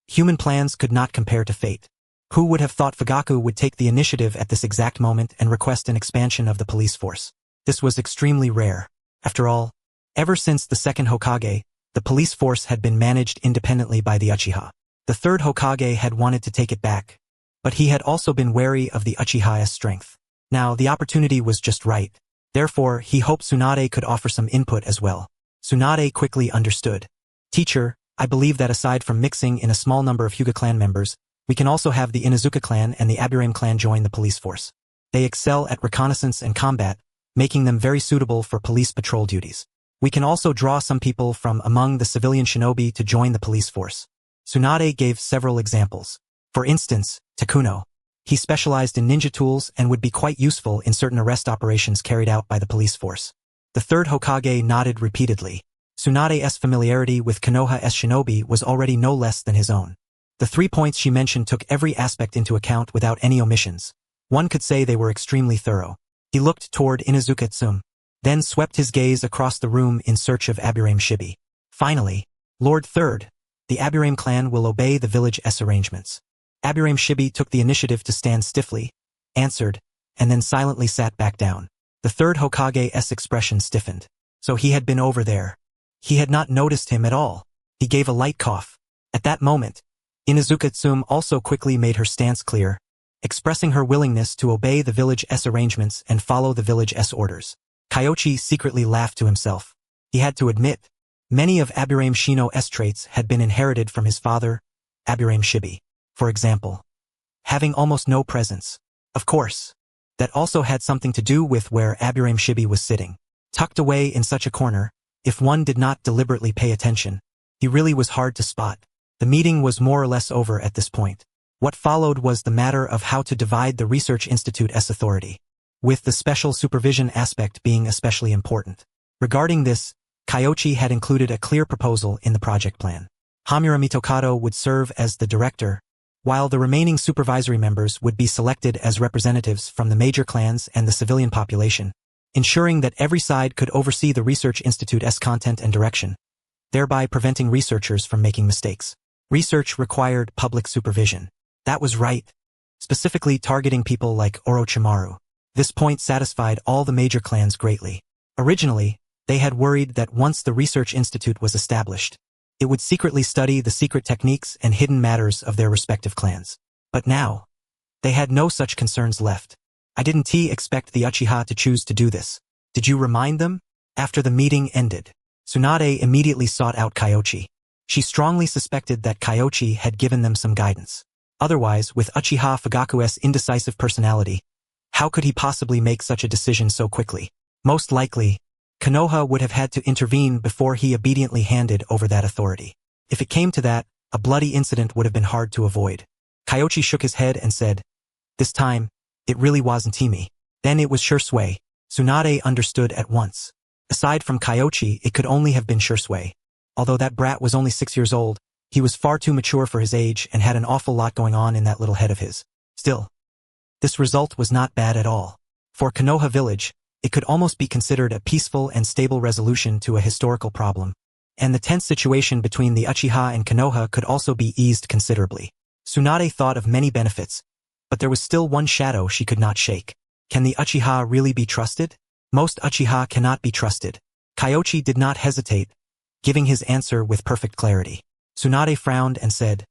human plans could not compare to fate. Who would have thought Fugaku would take the initiative at this exact moment and request an expansion of the police force? This was extremely rare. After all, ever since the second Hokage, the police force had been managed independently by the Uchiha. The third Hokage had wanted to take it back, but he had also been wary of the Uchiha's strength. Now, the opportunity was just right. Therefore, he hoped Tsunade could offer some input as well. Tsunade quickly understood. "Teacher, I believe that aside from mixing in a small number of Hyuga clan members, we can also have the Inuzuka clan and the Aburame clan join the police force. They excel at reconnaissance and combat, making them very suitable for police patrol duties. We can also draw some people from among the civilian shinobi to join the police force." Tsunade gave several examples. For instance, Takuno. He specialized in ninja tools and would be quite useful in certain arrest operations carried out by the police force. The third Hokage nodded repeatedly. Tsunade's familiarity with Konoha's shinobi was already no less than his own. The 3 points she mentioned took every aspect into account without any omissions. One could say they were extremely thorough. He looked toward Inuzuka Tsum, then swept his gaze across the room in search of Aburame Shibi. Finally, "Lord Third, the Aburame clan will obey the village's arrangements." Aburame Shibi took the initiative to stand stiffly, answered, and then silently sat back down. The third Hokage's expression stiffened. So he had been over there. He had not noticed him at all. He gave a light cough. At that moment, Inuzuka Tsum also quickly made her stance clear, expressing her willingness to obey the village's arrangements and follow the village's orders. Kyoichi secretly laughed to himself. He had to admit, many of Aburame Shino's traits had been inherited from his father, Aburame Shibi. For example, having almost no presence. Of course, that also had something to do with where Aburame Shibi was sitting. Tucked away in such a corner, if one did not deliberately pay attention, he really was hard to spot. The meeting was more or less over at this point. What followed was the matter of how to divide the Research Institute's authority, with the special supervision aspect being especially important. Regarding this, Kyoichi had included a clear proposal in the project plan. Hamura Mitokado would serve as the director, while the remaining supervisory members would be selected as representatives from the major clans and the civilian population, ensuring that every side could oversee the Research Institute's content and direction, thereby preventing researchers from making mistakes. Research required public supervision. That was right, specifically targeting people like Orochimaru. This point satisfied all the major clans greatly. Originally, they had worried that once the Research Institute was established, it would secretly study the secret techniques and hidden matters of their respective clans. But now, they had no such concerns left. I didn't expect the Uchiha to choose to do this. Did you remind them? After the meeting ended, Tsunade immediately sought out Kyoichi. She strongly suspected that Kyoichi had given them some guidance. Otherwise, with Uchiha Fugaku's indecisive personality, how could he possibly make such a decision so quickly? Most likely, Konoha would have had to intervene before he obediently handed over that authority. If it came to that, a bloody incident would have been hard to avoid. Kyoichi shook his head and said, "This time, it really wasn't me." Then it was Shisui. Tsunade understood at once. Aside from Kyoichi, it could only have been Shisui. Although that brat was only 6 years old, he was far too mature for his age and had an awful lot going on in that little head of his. Still, this result was not bad at all. For Konoha village, it could almost be considered a peaceful and stable resolution to a historical problem. and the tense situation between the Uchiha and Konoha could also be eased considerably. Tsunade thought of many benefits, but there was still one shadow she could not shake. Can the Uchiha really be trusted? Most Uchiha cannot be trusted. Kyoichi did not hesitate, giving his answer with perfect clarity. Tsunade frowned and said,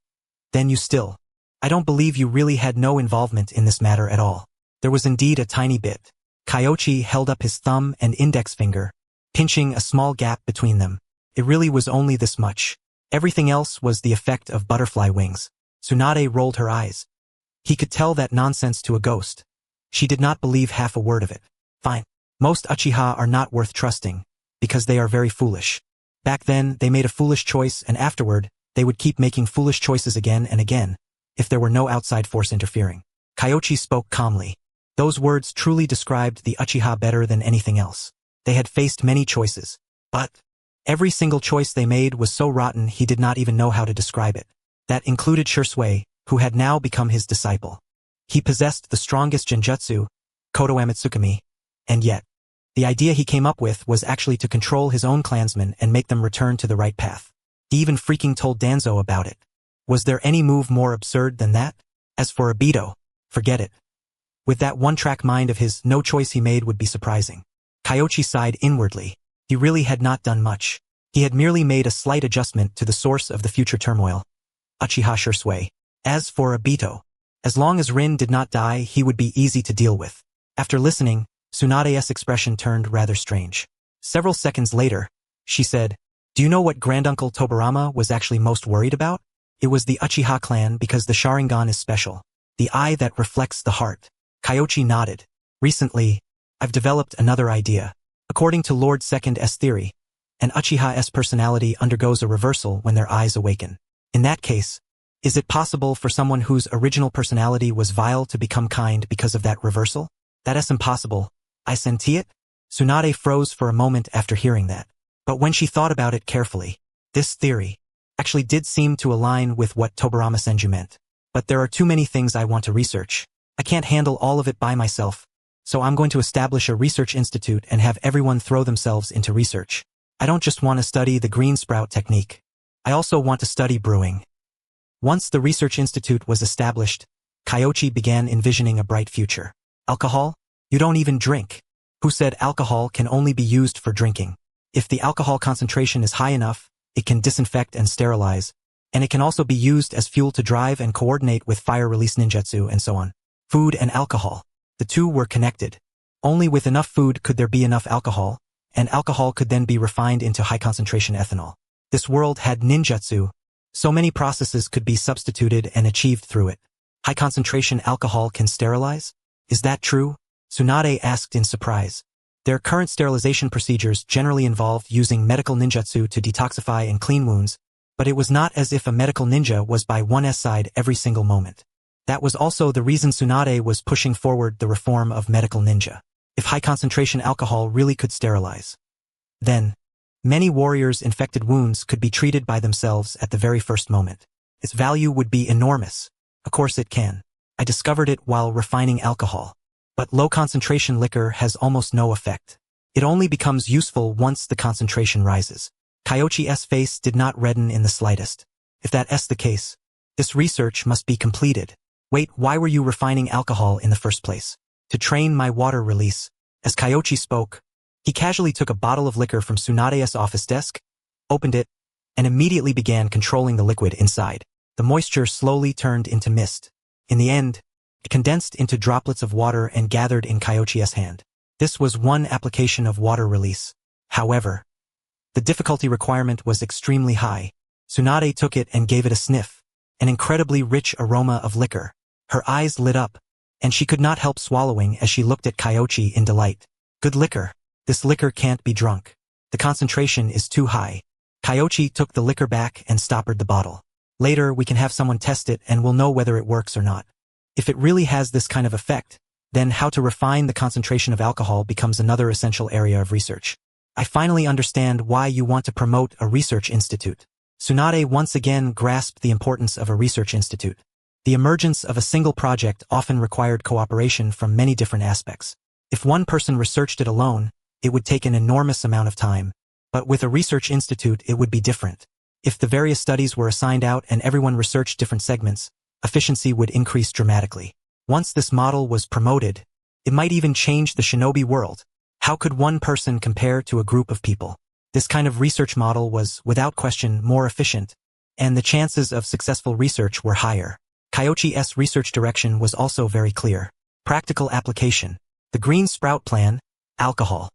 "Then you still. I don't believe you really had no involvement in this matter at all." There was indeed a tiny bit. Kyoichi held up his thumb and index finger, pinching a small gap between them. It really was only this much. Everything else was the effect of butterfly wings. Tsunade rolled her eyes. He could tell that nonsense to a ghost. She did not believe half a word of it. Fine. Most Uchiha are not worth trusting, because they are very foolish. Back then, they made a foolish choice, and afterward, they would keep making foolish choices again and again, if there were no outside force interfering. Kyoichi spoke calmly. Those words truly described the Uchiha better than anything else. They had faced many choices, but every single choice they made was so rotten he did not even know how to describe it. That included Shisui, who had now become his disciple. He possessed the strongest genjutsu, Kodo Amitsukami, and yet, the idea he came up with was actually to control his own clansmen and make them return to the right path. He even freaking told Danzo about it. Was there any move more absurd than that? As for Obito, forget it. With that one-track mind of his, no choice he made would be surprising. Kyoichi sighed inwardly. He really had not done much. He had merely made a slight adjustment to the source of the future turmoil. Uchiha Shisui. As for Obito, as long as Rin did not die, he would be easy to deal with. After listening, Tsunade's expression turned rather strange. Several seconds later, she said, "Do you know what Granduncle Tobirama was actually most worried about? It was the Uchiha clan because the Sharingan is special. The eye that reflects the heart." Kyoichi nodded. "Recently, I've developed another idea. According to Lord Second's theory, an Uchiha's personality undergoes a reversal when their eyes awaken. In that case, is it possible for someone whose original personality was vile to become kind because of that reversal? That is impossible. I senti it?" Tsunade froze for a moment after hearing that. But when she thought about it carefully, this theory actually did seem to align with what Tobirama Senju meant. But there are too many things I want to research. I can't handle all of it by myself, so I'm going to establish a research institute and have everyone throw themselves into research. I don't just want to study the green sprout technique. I also want to study brewing. Once the research institute was established, Kyoichi began envisioning a bright future. Alcohol? You don't even drink. Who said alcohol can only be used for drinking? If the alcohol concentration is high enough, it can disinfect and sterilize, and it can also be used as fuel to drive and coordinate with fire-release ninjutsu and so on. Food and alcohol. The two were connected. Only with enough food could there be enough alcohol, and alcohol could then be refined into high-concentration ethanol. This world had ninjutsu. So many processes could be substituted and achieved through it. High-concentration alcohol can sterilize? Is that true? Tsunade asked in surprise. Their current sterilization procedures generally involved using medical ninjutsu to detoxify and clean wounds, but it was not as if a medical ninja was by one's side every single moment. That was also the reason Tsunade was pushing forward the reform of medical ninja. If high-concentration alcohol really could sterilize, then many warriors' infected wounds could be treated by themselves at the very first moment. Its value would be enormous. Of course it can. I discovered it while refining alcohol. But low-concentration liquor has almost no effect. It only becomes useful once the concentration rises. Kyoichi's face did not redden in the slightest. If that is the case, this research must be completed. Wait, why were you refining alcohol in the first place? To train my water release. As Kyoichi spoke, he casually took a bottle of liquor from Tsunade's office desk, opened it, and immediately began controlling the liquid inside. The moisture slowly turned into mist. In the end, it condensed into droplets of water and gathered in Kyoichi's hand. This was one application of water release. However, the difficulty requirement was extremely high. Tsunade took it and gave it a sniff. An incredibly rich aroma of liquor. Her eyes lit up, and she could not help swallowing as she looked at Kyoichi in delight. Good liquor. This liquor can't be drunk. The concentration is too high. Kyoichi took the liquor back and stoppered the bottle. Later, we can have someone test it and we'll know whether it works or not. If it really has this kind of effect, then how to refine the concentration of alcohol becomes another essential area of research. I finally understand why you want to promote a research institute. Tsunade once again grasped the importance of a research institute. The emergence of a single project often required cooperation from many different aspects. If one person researched it alone, it would take an enormous amount of time, But with a research institute, it would be different. If the various studies were assigned out and everyone researched different segments, efficiency would increase dramatically. Once this model was promoted, it might even change the shinobi world. How could one person compare to a group of people? This kind of research model was, without question, more efficient, and the chances of successful research were higher. Kyoichi's research direction was also very clear. Practical application. The green sprout plan, alcohol.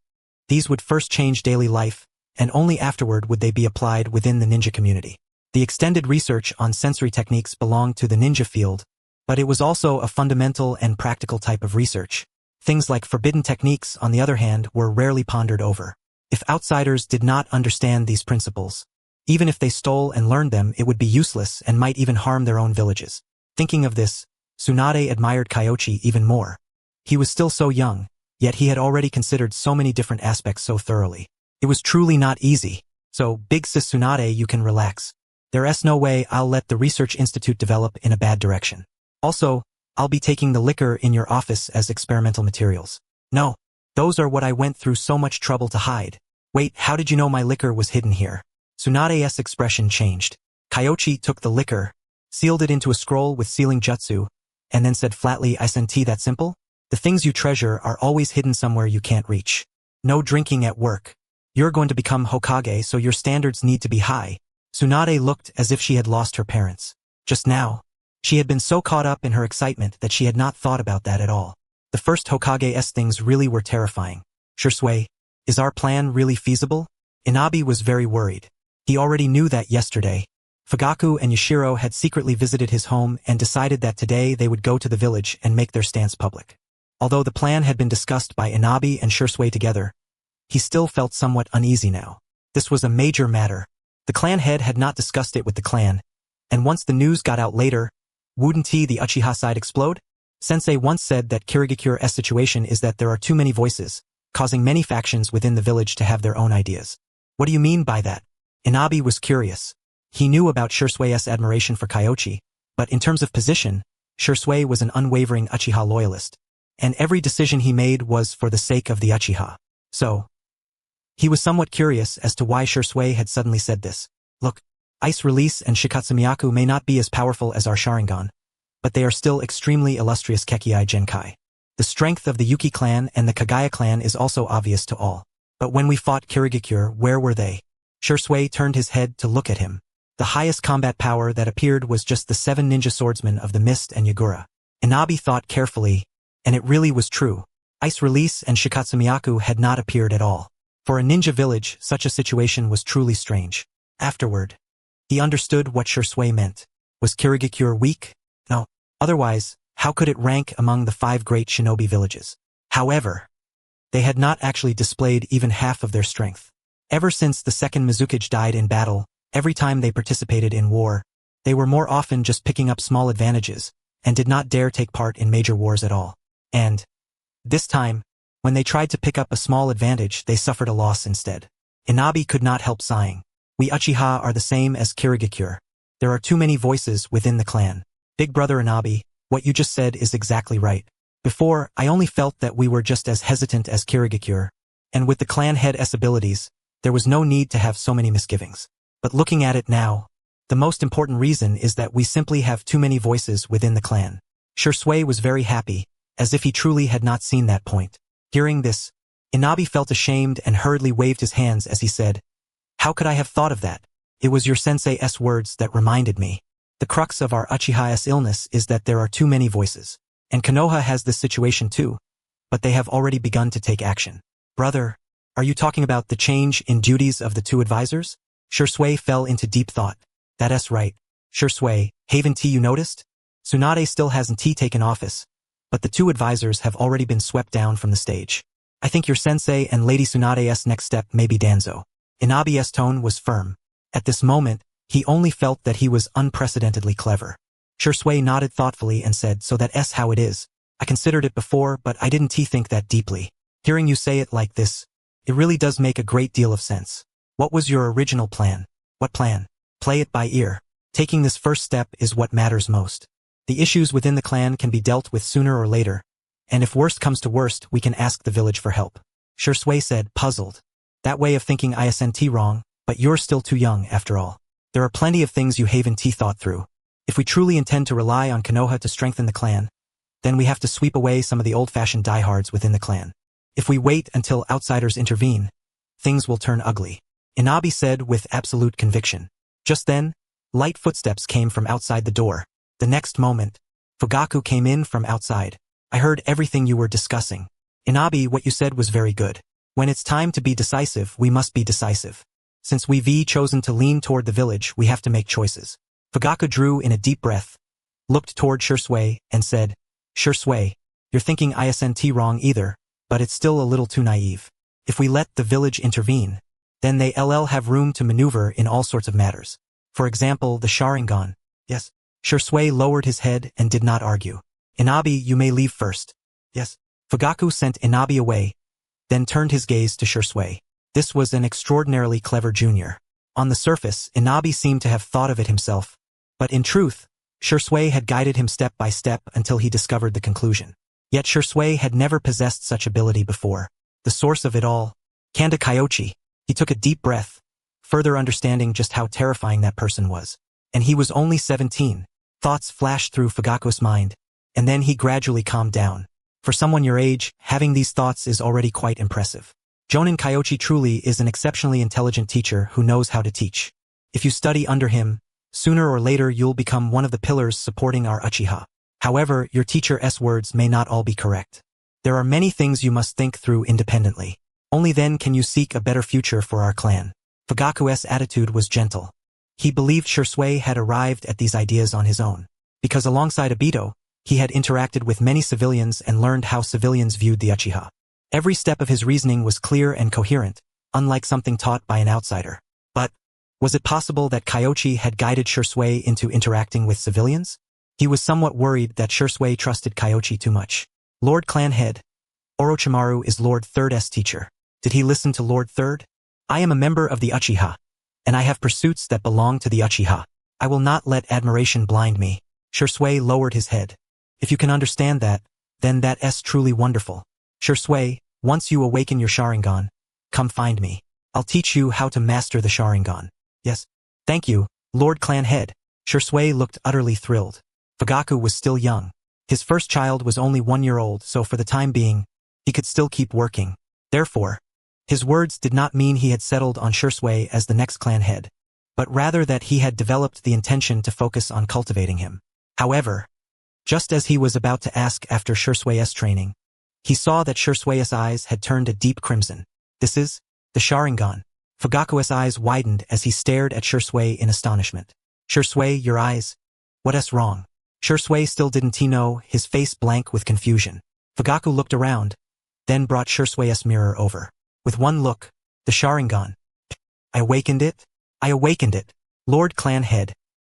These would first change daily life, and only afterward would they be applied within the ninja community. The extended research on sensory techniques belonged to the ninja field, but it was also a fundamental and practical type of research. Things like forbidden techniques, on the other hand, were rarely pondered over. If outsiders did not understand these principles, even if they stole and learned them, it would be useless and might even harm their own villages. Thinking of this, Tsunade admired Kyoichi even more. He was still so young, yet he had already considered so many different aspects so thoroughly. It was truly not easy. So, big sis Tsunade, you can relax. There's no way I'll let the research institute develop in a bad direction. Also, I'll be taking the liquor in your office as experimental materials. No, those are what I went through so much trouble to hide. Wait, how did you know my liquor was hidden here? Tsunade's expression changed. Kyoichi took the liquor, sealed it into a scroll with sealing jutsu, and then said flatly, I senti that simple? The things you treasure are always hidden somewhere you can't reach. No drinking at work. You're going to become Hokage, so your standards need to be high. Tsunade looked as if she had lost her parents. Just now, she had been so caught up in her excitement that she had not thought about that at all. The first Hokage's things really were terrifying. Shisui, is our plan really feasible? Inabi was very worried. He already knew that yesterday. Fugaku and Yashiro had secretly visited his home and decided that today they would go to the village and make their stance public. Although the plan had been discussed by Inabi and Shisui together, he still felt somewhat uneasy now. This was a major matter. The clan head had not discussed it with the clan, and once the news got out later, wouldn't the Uchiha side explode? Sensei once said that Kirigakure's situation is that there are too many voices, causing many factions within the village to have their own ideas. What do you mean by that? Inabi was curious. He knew about Shisui's admiration for Kyoichi, but in terms of position, Shisui was an unwavering Uchiha loyalist, and every decision he made was for the sake of the Uchiha. So, he was somewhat curious as to why Shisui had suddenly said this. Look, Ice Release and Shikatsumiyaku may not be as powerful as our Sharingan, but they are still extremely illustrious Kekkai Genkai. The strength of the Yuki clan and the Kagaya clan is also obvious to all. But when we fought Kirigakure, where were they? Shisui turned his head to look at him. The highest combat power that appeared was just the 7 ninja swordsmen of the Mist and Yagura. Inabi thought carefully, and it really was true. Ice Release and Shikatsumiyaku had not appeared at all. For a ninja village, such a situation was truly strange. Afterward, he understood what Shisui meant. Was Kirigakure weak? No. Otherwise, how could it rank among the 5 great shinobi villages? However, they had not actually displayed even half of their strength. Ever since the second Mizukage died in battle, every time they participated in war, they were more often just picking up small advantages, and did not dare take part in major wars at all. And this time, when they tried to pick up a small advantage, they suffered a loss instead. Inabi could not help sighing. We Uchiha are the same as Kirigakure. There are too many voices within the clan. Big brother Inabi, what you just said is exactly right. Before, I only felt that we were just as hesitant as Kirigakure, and with the clan head's abilities, there was no need to have so many misgivings. But looking at it now, the most important reason is that we simply have too many voices within the clan. Shisui was very happy, as if he truly had not seen that point. Hearing this, Inabi felt ashamed and hurriedly waved his hands as he said, How could I have thought of that? It was your sensei's words that reminded me. The crux of our Uchiha's illness is that there are too many voices. And Konoha has this situation too, but they have already begun to take action. Brother, are you talking about the change in duties of the 2 advisors? Shisui fell into deep thought. That's right. Shisui, haven't you noticed? Tsunade still hasn't taken office, but the 2 advisors have already been swept down from the stage. I think your sensei and Lady Tsunade's next step may be Danzo. Inabi's tone was firm. At this moment, he only felt that he was unprecedentedly clever. Shisui nodded thoughtfully and said, So that's how it is. I considered it before, but I didn't think that deeply. Hearing you say it like this, it really does make a great deal of sense. What was your original plan? What plan? Play it by ear. Taking this first step is what matters most. The issues within the clan can be dealt with sooner or later, and if worst comes to worst, we can ask the village for help. Shisui said, puzzled. That way of thinking isn't wrong, but you're still too young after all. There are plenty of things you haven't thought through. If we truly intend to rely on Konoha to strengthen the clan, then we have to sweep away some of the old-fashioned diehards within the clan. If we wait until outsiders intervene, things will turn ugly. Inabi said with absolute conviction. Just then, light footsteps came from outside the door. The next moment, Fugaku came in from outside. I heard everything you were discussing. Inabi, what you said was very good. When it's time to be decisive, we must be decisive. Since we've chosen to lean toward the village, we have to make choices. Fugaku drew in a deep breath, looked toward Shisui, and said, Shisui, you're thinking isn't wrong either, but it's still a little too naive. If we let the village intervene, then they'll have room to maneuver in all sorts of matters. For example, the Sharingan. Yes. Shisui lowered his head and did not argue. Inabi, you may leave first. Yes. Fugaku sent Inabi away, then turned his gaze to Shisui. This was an extraordinarily clever junior. On the surface, Inabi seemed to have thought of it himself, but in truth, Shisui had guided him step by step until he discovered the conclusion. Yet Shisui had never possessed such ability before. The source of it all, Kanda Kyoichi. He took a deep breath, further understanding just how terrifying that person was. And he was only 17. Thoughts flashed through Fugaku's mind, and then he gradually calmed down. For someone your age, having these thoughts is already quite impressive. Jonin Kyoichi truly is an exceptionally intelligent teacher who knows how to teach. If you study under him, sooner or later you'll become one of the pillars supporting our Uchiha. However, your teacher's words may not all be correct. There are many things you must think through independently. Only then can you seek a better future for our clan. Fugaku's attitude was gentle. He believed Shisui had arrived at these ideas on his own, because alongside Obito, he had interacted with many civilians and learned how civilians viewed the Uchiha. Every step of his reasoning was clear and coherent, unlike something taught by an outsider. But was it possible that Kyoichi had guided Shisui into interacting with civilians? He was somewhat worried that Shisui trusted Kyoichi too much. Lord Clan Head. Orochimaru is Lord Third's teacher. Did he listen to Lord Third? I am a member of the Uchiha, and I have pursuits that belong to the Uchiha. I will not let admiration blind me. Shisui lowered his head. If you can understand that, then that's truly wonderful. Shisui, once you awaken your Sharingan, come find me. I'll teach you how to master the Sharingan. Yes. Thank you, Lord Clan Head. Shisui looked utterly thrilled. Fugaku was still young. His first child was only 1 year old, so for the time being, he could still keep working. Therefore, his words did not mean he had settled on Shisui as the next clan head, but rather that he had developed the intention to focus on cultivating him. However, just as he was about to ask after Shisui's training, he saw that Shisui's eyes had turned a deep crimson. This is the Sharingan. Fugaku's eyes widened as he stared at Shisui in astonishment. Shisui, your eyes? What's wrong? Shisui still didn't know, his face blank with confusion. Fugaku looked around, then brought Shisui's mirror over. With one look, the Sharingan. I awakened it? I awakened it. Lord Clan Head.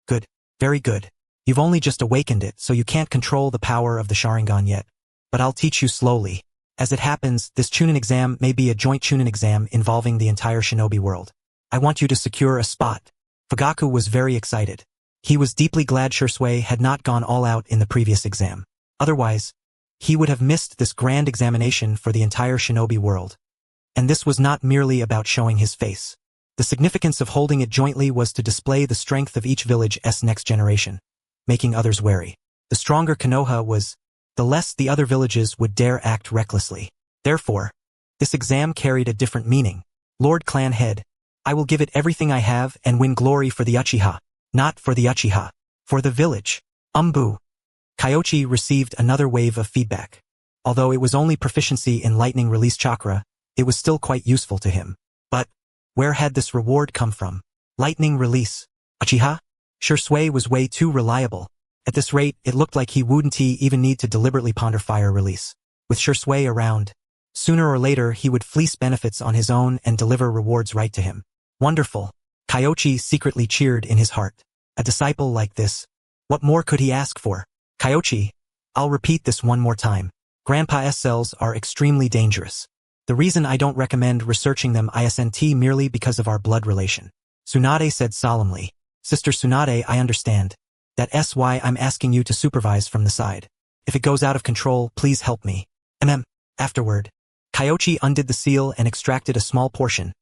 Good. Very good. You've only just awakened it, so you can't control the power of the Sharingan yet. But I'll teach you slowly. As it happens, this Chunin exam may be a joint Chunin exam involving the entire shinobi world. I want you to secure a spot. Fugaku was very excited. He was deeply glad Shisui had not gone all out in the previous exam. Otherwise, he would have missed this grand examination for the entire shinobi world. And this was not merely about showing his face. The significance of holding it jointly was to display the strength of each village's next generation, making others wary. The stronger Konoha was, the less the other villages would dare act recklessly. Therefore, this exam carried a different meaning. Lord Clan Head, I will give it everything I have and win glory for the Uchiha. Not for the Uchiha. For the village. Umbu. Kyoichi received another wave of feedback. Although it was only proficiency in lightning release chakra, it was still quite useful to him. But where had this reward come from? Lightning release. Uchiha? Shisui was way too reliable. At this rate, it looked like he wouldn't even need to deliberately ponder fire release. With Shisui around, sooner or later he would fleece benefits on his own and deliver rewards right to him. Wonderful. Kyoichi secretly cheered in his heart. A disciple like this. What more could he ask for? Kyoichi, I'll repeat this one more time. Grandpa's cells are extremely dangerous. The reason I don't recommend researching them isn't merely because of our blood relation. Tsunade said solemnly. Sister Tsunade, I understand. That's why I'm asking you to supervise from the side. If it goes out of control, please help me. Afterward, Kyoichi undid the seal and extracted a small portion.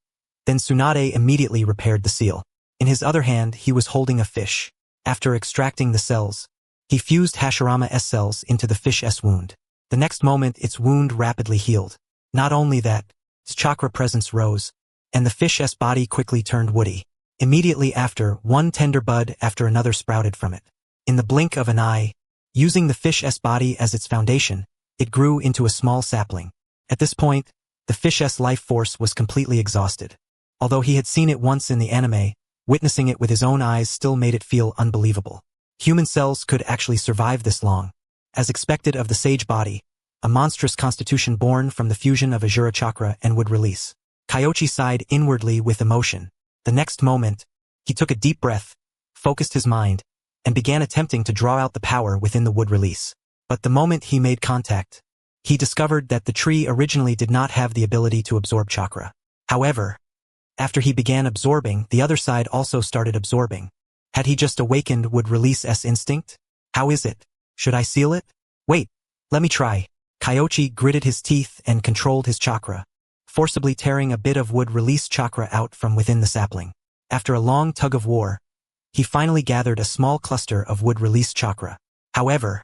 Then Tsunade immediately repaired the seal. In his other hand, he was holding a fish. After extracting the cells, he fused Hashirama-S cells into the fish's wound. The next moment, its wound rapidly healed. Not only that, its chakra presence rose, and the fish's body quickly turned woody. Immediately after, one tender bud after another sprouted from it. In the blink of an eye, using the fish's body as its foundation, it grew into a small sapling. At this point, the fish's life force was completely exhausted. Although he had seen it once in the anime, witnessing it with his own eyes still made it feel unbelievable. Human cells could actually survive this long. As expected of the sage body, a monstrous constitution born from the fusion of Ajura chakra and would release. Kyoichi sighed inwardly with emotion. The next moment, he took a deep breath, focused his mind, and began attempting to draw out the power within the wood release. But the moment he made contact, he discovered that the tree originally did not have the ability to absorb chakra. However, after he began absorbing, the other side also started absorbing. Had he just awakened would release-s instinct? How is it? Should I seal it? Wait, let me try. Kyoichi gritted his teeth and controlled his chakra, forcibly tearing a bit of wood release chakra out from within the sapling. After a long tug of war, he finally gathered a small cluster of wood release chakra. However,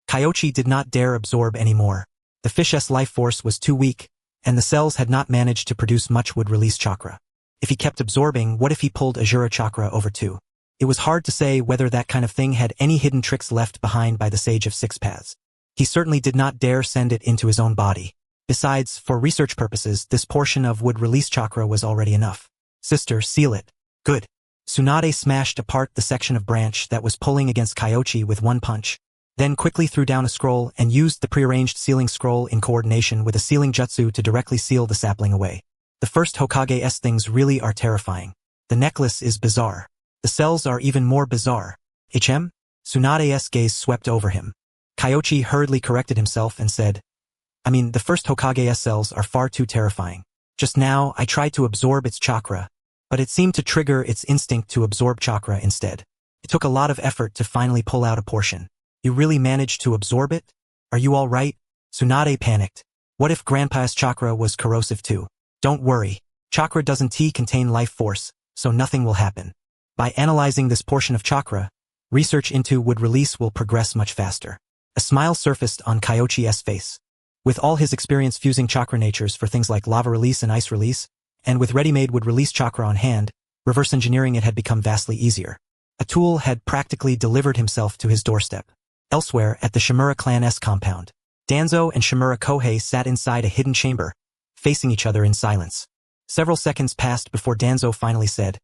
Kyoichi did not dare absorb anymore. The fish's life force was too weak, and the cells had not managed to produce much wood release chakra. If he kept absorbing, what if he pulled Ajura chakra over too? It was hard to say whether that kind of thing had any hidden tricks left behind by the Sage of Six Paths. He certainly did not dare send it into his own body. Besides, for research purposes, this portion of wood release chakra was already enough. Sister, seal it. Good. Tsunade smashed apart the section of branch that was pulling against Kyoichi with one punch, then quickly threw down a scroll and used the prearranged sealing scroll in coordination with a sealing jutsu to directly seal the sapling away. The first Hokage's things really are terrifying. The necklace is bizarre. The cells are even more bizarre. Tsunade's gaze swept over him. Kyoichi hurriedly corrected himself and said, the first Hokage's cells are far too terrifying. Just now, I tried to absorb its chakra, but it seemed to trigger its instinct to absorb chakra instead. It took a lot of effort to finally pull out a portion. You really managed to absorb it? Are you all right? Tsunade panicked. What if Grandpa's chakra was corrosive too? Don't worry. Chakra doesn't contain life force, so nothing will happen. By analyzing this portion of chakra, research into wood release will progress much faster. A smile surfaced on Kyoichi's face. With all his experience fusing chakra natures for things like lava release and ice release, and with ready-made wood release chakra on hand, reverse engineering it had become vastly easier. A tool had practically delivered himself to his doorstep. Elsewhere, at the Shimura clan's compound, Danzo and Shimura Kohei sat inside a hidden chamber, facing each other in silence. Several seconds passed before Danzo finally said,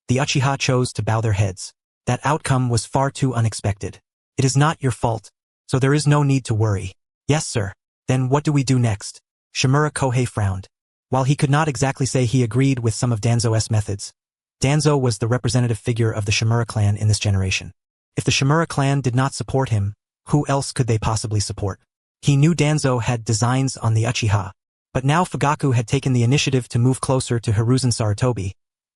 "The Uchiha chose to bow their heads. That outcome was far too unexpected. It is not your fault, so there is no need to worry." "Yes, sir. Then what do we do next?" Shimura Kohei frowned. While he could not exactly say he agreed with some of Danzo's methods, Danzo was the representative figure of the Shimura clan in this generation. If the Shimura clan did not support him, who else could they possibly support? He knew Danzo had designs on the Uchiha, but now Fugaku had taken the initiative to move closer to Hiruzen Sarutobi,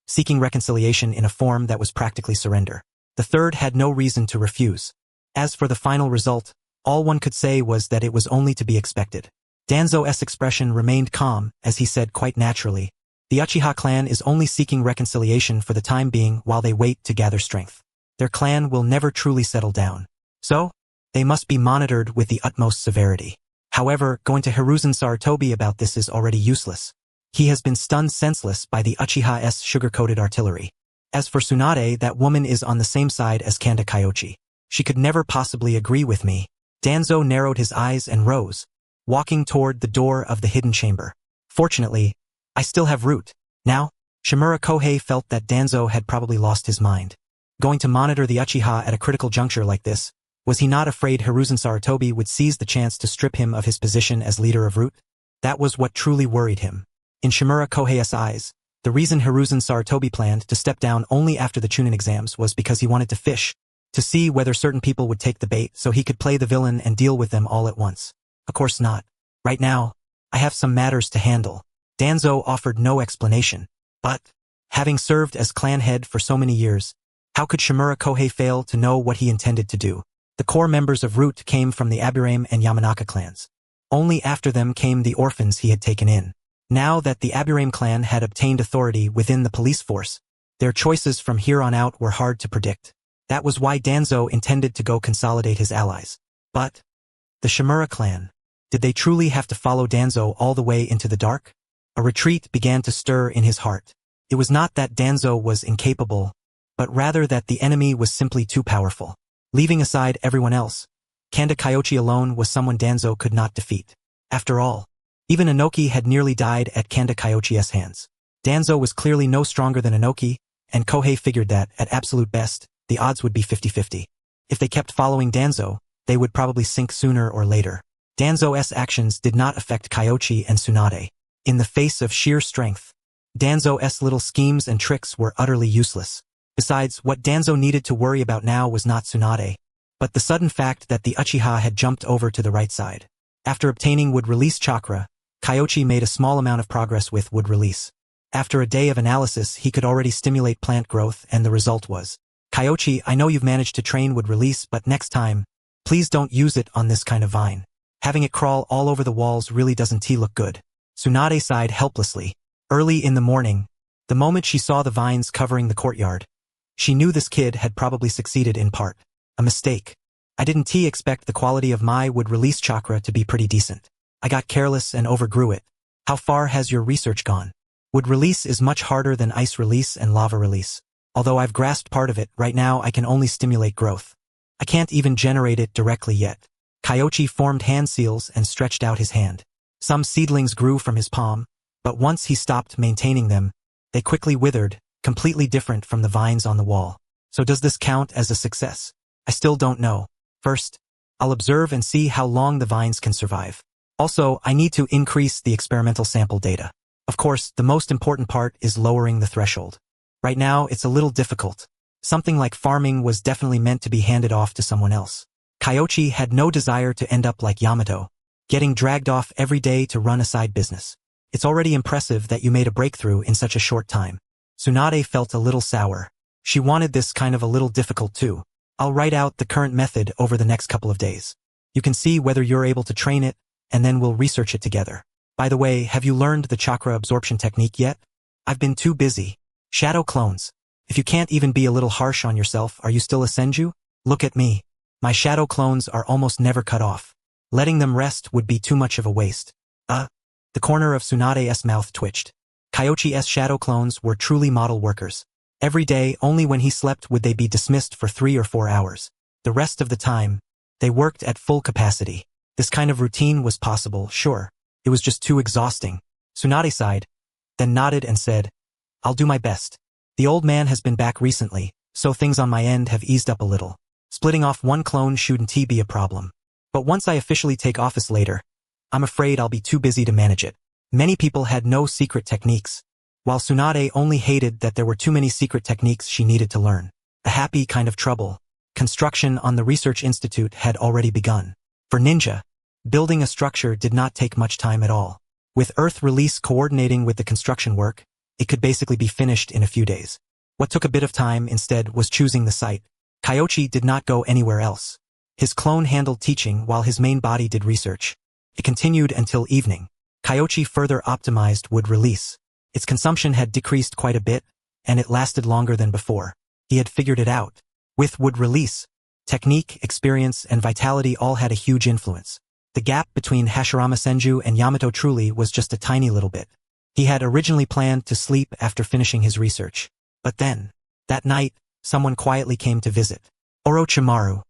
seeking reconciliation in a form that was practically surrender. The third had no reason to refuse. As for the final result, all one could say was that it was only to be expected. Danzo's expression remained calm as he said quite naturally, "The Uchiha clan is only seeking reconciliation for the time being while they wait to gather strength. Their clan will never truly settle down. So, they must be monitored with the utmost severity. However, going to Hiruzen Sarutobi about this is already useless. He has been stunned senseless by the Uchiha's sugar-coated artillery. As for Tsunade, that woman is on the same side as Kanda Kyoichi. She could never possibly agree with me." Danzo narrowed his eyes and rose, walking toward the door of the hidden chamber. "Fortunately, I still have root." Now, Shimura Kohei felt that Danzo had probably lost his mind. Going to monitor the Uchiha at a critical juncture like this, was he not afraid Hiruzen Sarutobi would seize the chance to strip him of his position as leader of Root? That was what truly worried him. In Shimura Kohei's eyes, the reason Hiruzen Sarutobi planned to step down only after the Chunin exams was because he wanted to fish, to see whether certain people would take the bait so he could play the villain and deal with them all at once. Of course not. Right now, I have some matters to handle. Danzo offered no explanation. But, having served as clan head for so many years, how could Shimura Kohei fail to know what he intended to do? The core members of Root came from the Aburame and Yamanaka clans. Only after them came the orphans he had taken in. Now that the Aburame clan had obtained authority within the police force, their choices from here on out were hard to predict. That was why Danzo intended to go consolidate his allies. But the Shimura clan, did they truly have to follow Danzo all the way into the dark? A retreat began to stir in his heart. It was not that Danzo was incapable, but rather that the enemy was simply too powerful. Leaving aside everyone else, Kanda Kyoichi alone was someone Danzo could not defeat. After all, even Inoki had nearly died at Kanda Kyoichi's hands. Danzo was clearly no stronger than Inoki, and Kohei figured that, at absolute best, the odds would be 50-50. If they kept following Danzo, they would probably sink sooner or later. Danzo's actions did not affect Kyoichi and Tsunade. In the face of sheer strength, Danzo's little schemes and tricks were utterly useless. Besides, what Danzo needed to worry about now was not Tsunade, but the sudden fact that the Uchiha had jumped over to the right side. After obtaining wood release chakra, Kyoichi made a small amount of progress with wood release. After a day of analysis, he could already stimulate plant growth, and the result was, Kyoichi, I know you've managed to train wood release, but next time, please don't use it on this kind of vine. Having it crawl all over the walls really doesn't look good. Tsunade sighed helplessly. Early in the morning, the moment she saw the vines covering the courtyard, she knew this kid had probably succeeded in part. A mistake. I didn't expect the quality of my wood release chakra to be pretty decent. I got careless and overgrew it. How far has your research gone? Wood release is much harder than ice release and lava release. Although I've grasped part of it, right now I can only stimulate growth. I can't even generate it directly yet. Kyoichi formed hand seals and stretched out his hand. Some seedlings grew from his palm, but once he stopped maintaining them, they quickly withered, completely different from the vines on the wall. So does this count as a success? I still don't know. First, I'll observe and see how long the vines can survive. Also, I need to increase the experimental sample data. Of course, the most important part is lowering the threshold. Right now, it's a little difficult. Something like farming was definitely meant to be handed off to someone else. Kyoichi had no desire to end up like Yamato, getting dragged off every day to run a side business. It's already impressive that you made a breakthrough in such a short time. Tsunade felt a little sour. She wanted this kind of a little difficult too. I'll write out the current method over the next couple of days. You can see whether you're able to train it, and then we'll research it together. By the way, have you learned the chakra absorption technique yet? I've been too busy. Shadow clones. If you can't even be a little harsh on yourself, are you still a senju? Look at me. My shadow clones are almost never cut off. Letting them rest would be too much of a waste. The corner of Tsunade's mouth twitched. Kyoichi's shadow clones were truly model workers. Every day, only when he slept would they be dismissed for 3 or 4 hours. The rest of the time, they worked at full capacity. This kind of routine was possible, sure. It was just too exhausting. Tsunade sighed, then nodded and said, I'll do my best. The old man has been back recently, so things on my end have eased up a little. Splitting off one clone shouldn't be a problem. But once I officially take office later, I'm afraid I'll be too busy to manage it. Many people had no secret techniques, while Tsunade only hated that there were too many secret techniques she needed to learn. A happy kind of trouble. Construction on the research institute had already begun. For Ninja, building a structure did not take much time at all. With Earth release coordinating with the construction work, it could basically be finished in a few days. What took a bit of time instead was choosing the site. Kyoichi did not go anywhere else. His clone handled teaching while his main body did research. It continued until evening. Kyoichi further optimized wood release. Its consumption had decreased quite a bit, and it lasted longer than before. He had figured it out. With wood release, technique, experience, and vitality all had a huge influence. The gap between Hashirama Senju and Yamato truly was just a tiny little bit. He had originally planned to sleep after finishing his research. But then, that night, someone quietly came to visit. Orochimaru.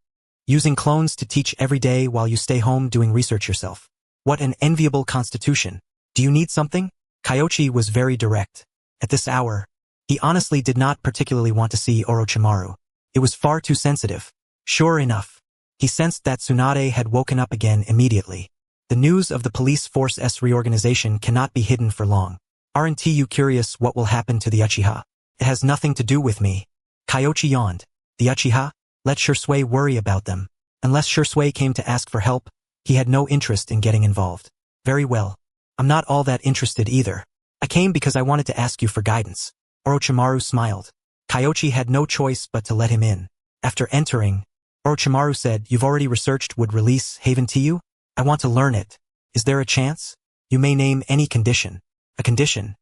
Using clones to teach every day while you stay home doing research yourself. What an enviable constitution. Do you need something? Kyoichi was very direct. At this hour, he honestly did not particularly want to see Orochimaru. It was far too sensitive. Sure enough, he sensed that Tsunade had woken up again immediately. The news of the police force's reorganization cannot be hidden for long. Aren't you curious what will happen to the Uchiha? It has nothing to do with me. Kyoichi yawned. The Uchiha? Let Shisui worry about them. Unless Shisui came to ask for help, he had no interest in getting involved. Very well. I'm not all that interested either. I came because I wanted to ask you for guidance. Orochimaru smiled. Kyoichi had no choice but to let him in. After entering, Orochimaru said, You've already researched wood release Haven to you? I want to learn it. Is there a chance? You may name any condition. A condition?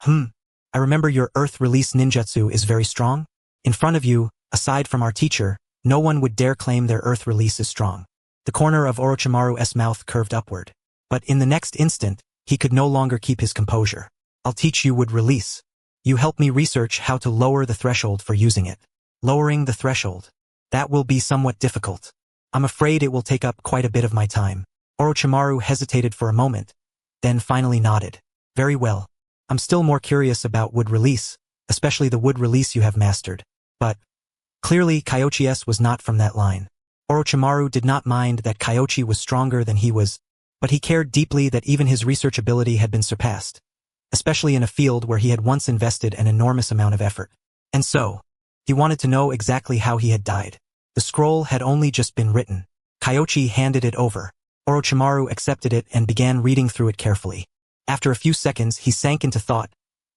I remember your Earth release ninjutsu is very strong. In front of you, aside from our teacher, no one would dare claim their Earth release is strong. The corner of Orochimaru's mouth curved upward. But in the next instant, he could no longer keep his composure. I'll teach you would release. You help me research how to lower the threshold for using it. Lowering the threshold. That will be somewhat difficult. I'm afraid it will take up quite a bit of my time. Orochimaru hesitated for a moment, then finally nodded. Very well. I'm still more curious about wood release, especially the wood release you have mastered. But clearly Kyoichi was not from that line. Orochimaru did not mind that Kyoichi was stronger than he was, but he cared deeply that even his research ability had been surpassed, especially in a field where he had once invested an enormous amount of effort. And so, he wanted to know exactly how he had died. The scroll had only just been written. Kyoichi handed it over. Orochimaru accepted it and began reading through it carefully. After a few seconds, he sank into thought,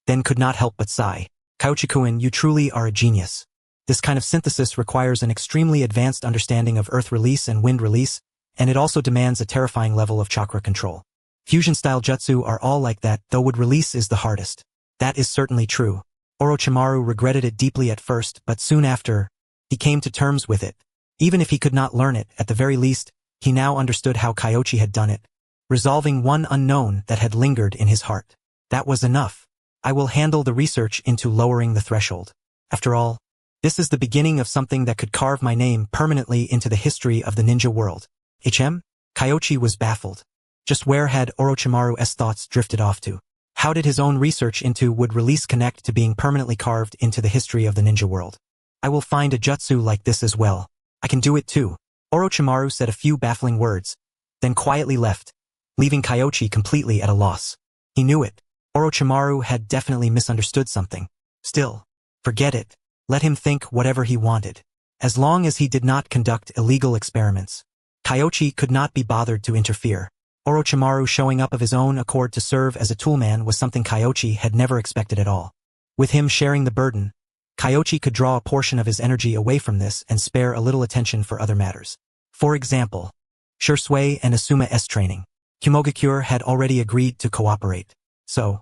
then could not help but sigh. Kyoichi-kun, you truly are a genius. This kind of synthesis requires an extremely advanced understanding of earth release and wind release, and it also demands a terrifying level of chakra control. Fusion-style jutsu are all like that, though wood release is the hardest. That is certainly true. Orochimaru regretted it deeply at first, but soon after, he came to terms with it. Even if he could not learn it, at the very least, he now understood how Kyoichi had done it, resolving one unknown that had lingered in his heart. That was enough. I will handle the research into lowering the threshold. After all, this is the beginning of something that could carve my name permanently into the history of the ninja world. Kyoichi was baffled. Just where had Orochimaru's thoughts drifted off to? How did his own research into wood release connect to being permanently carved into the history of the ninja world? I will find a jutsu like this as well. I can do it too. Orochimaru said a few baffling words, then quietly left, leaving Kyoichi completely at a loss. He knew it. Orochimaru had definitely misunderstood something. Still, forget it. Let him think whatever he wanted. As long as he did not conduct illegal experiments. Kyoichi could not be bothered to interfere. Orochimaru showing up of his own accord to serve as a toolman was something Kyoichi had never expected at all. With him sharing the burden, Kyoichi could draw a portion of his energy away from this and spare a little attention for other matters. For example, Shisui and Asuma's training. Kumogakure had already agreed to cooperate. So,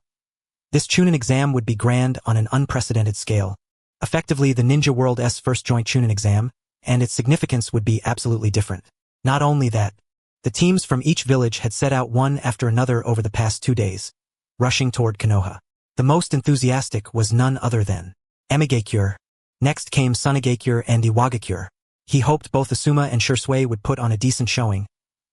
this Chunin exam would be grand on an unprecedented scale. Effectively the Ninja World's first joint Chunin exam, and its significance would be absolutely different. Not only that, the teams from each village had set out one after another over the past 2 days, rushing toward Konoha. The most enthusiastic was none other than Emigakure. Next came Sunagakure and Iwagakure. He hoped both Asuma and Shisui would put on a decent showing,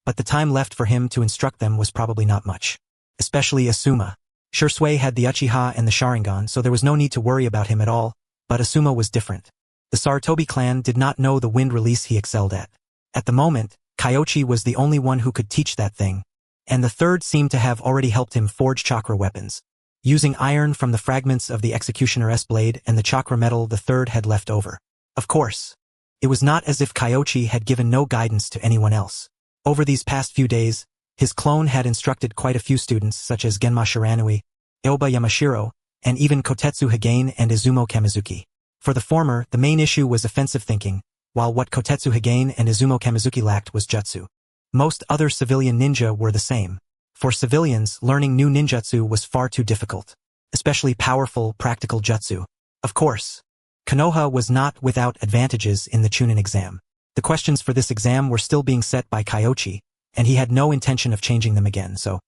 but the time left for him to instruct them was probably not much. Especially Asuma. Shisui had the Uchiha and the Sharingan, so there was no need to worry about him at all, but Asuma was different. The Sarutobi clan did not know the wind release he excelled at. At the moment, Kyoichi was the only one who could teach that thing, and the third seemed to have already helped him forge chakra weapons. Using iron from the fragments of the executioner's blade and the chakra metal the third had left over. Of course, it was not as if Kyoichi had given no guidance to anyone else. Over these past few days, his clone had instructed quite a few students such as Genma Shiranui, Aoba Yamashiro, and even Kotetsu Hagane and Izumo Kamizuki. For the former, the main issue was offensive thinking, while what Kotetsu Hagane and Izumo Kamizuki lacked was jutsu. Most other civilian ninja were the same. For civilians, learning new ninjutsu was far too difficult, especially powerful, practical jutsu. Of course, Konoha was not without advantages in the Chunin exam. The questions for this exam were still being set by Kyoichi, and he had no intention of changing them again, so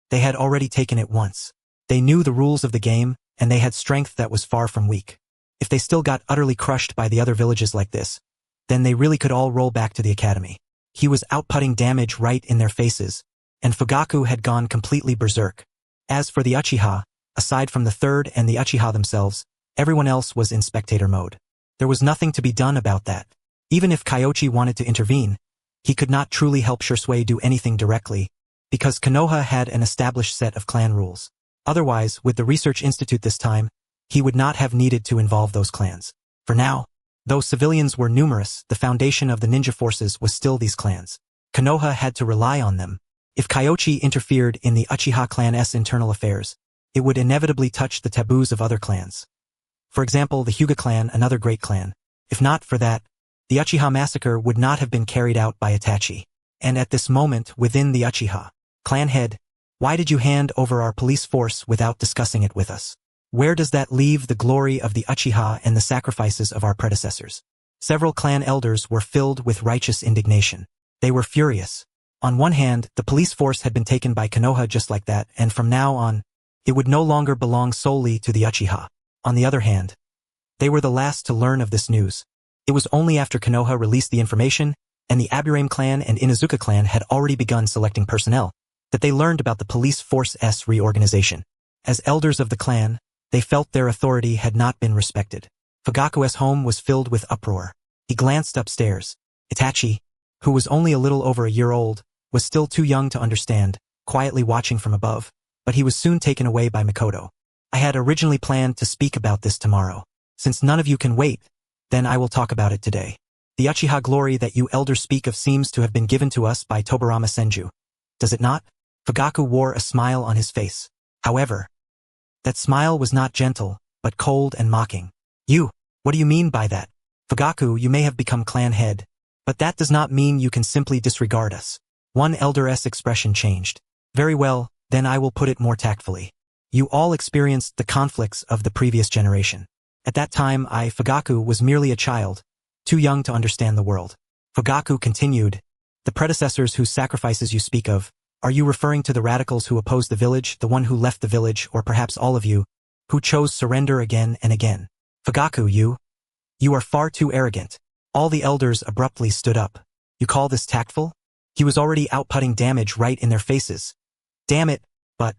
they had already taken it once. They knew the rules of the game, and they had strength that was far from weak. If they still got utterly crushed by the other villages like this, then they really could all roll back to the academy. He was outputting damage right in their faces, and Fugaku had gone completely berserk. As for the Uchiha, aside from the third and the Uchiha themselves, everyone else was in spectator mode. There was nothing to be done about that. Even if Kyoichi wanted to intervene, he could not truly help Shisui do anything directly, because Konoha had an established set of clan rules. Otherwise, with the Research Institute this time, he would not have needed to involve those clans. For now, though civilians were numerous, the foundation of the ninja forces was still these clans. Konoha had to rely on them. If Kyoichi interfered in the Uchiha clan's internal affairs, it would inevitably touch the taboos of other clans. For example, the Hyuga clan, another great clan. If not for that, the Uchiha massacre would not have been carried out by Itachi. And at this moment, within the Uchiha, Clan head, why did you hand over our police force without discussing it with us? Where does that leave the glory of the Uchiha and the sacrifices of our predecessors? Several clan elders were filled with righteous indignation. They were furious. On one hand, the police force had been taken by Konoha just like that, and from now on, it would no longer belong solely to the Uchiha. On the other hand, they were the last to learn of this news. It was only after Konoha released the information, and the Aburame clan and Inuzuka clan had already begun selecting personnel, that they learned about the police force's reorganization. As elders of the clan, they felt their authority had not been respected. Fugaku's home was filled with uproar. He glanced upstairs. Itachi, who was only a little over a year old, was still too young to understand, quietly watching from above, but he was soon taken away by Mikoto. I had originally planned to speak about this tomorrow. Since none of you can wait, then I will talk about it today. The Uchiha glory that you elders speak of seems to have been given to us by Tobirama Senju. Does it not? Fugaku wore a smile on his face. However, that smile was not gentle, but cold and mocking. You, what do you mean by that? Fugaku, you may have become clan head, but that does not mean you can simply disregard us. One elder's expression changed. Very well, then I will put it more tactfully. You all experienced the conflicts of the previous generation. At that time, Fugaku, was merely a child, too young to understand the world. Fugaku continued, the predecessors whose sacrifices you speak of, are you referring to the radicals who opposed the village, the one who left the village, or perhaps all of you, who chose surrender again and again? Fugaku, you are far too arrogant. All the elders abruptly stood up. You call this tactful? He was already outputting damage right in their faces. Damn it, but...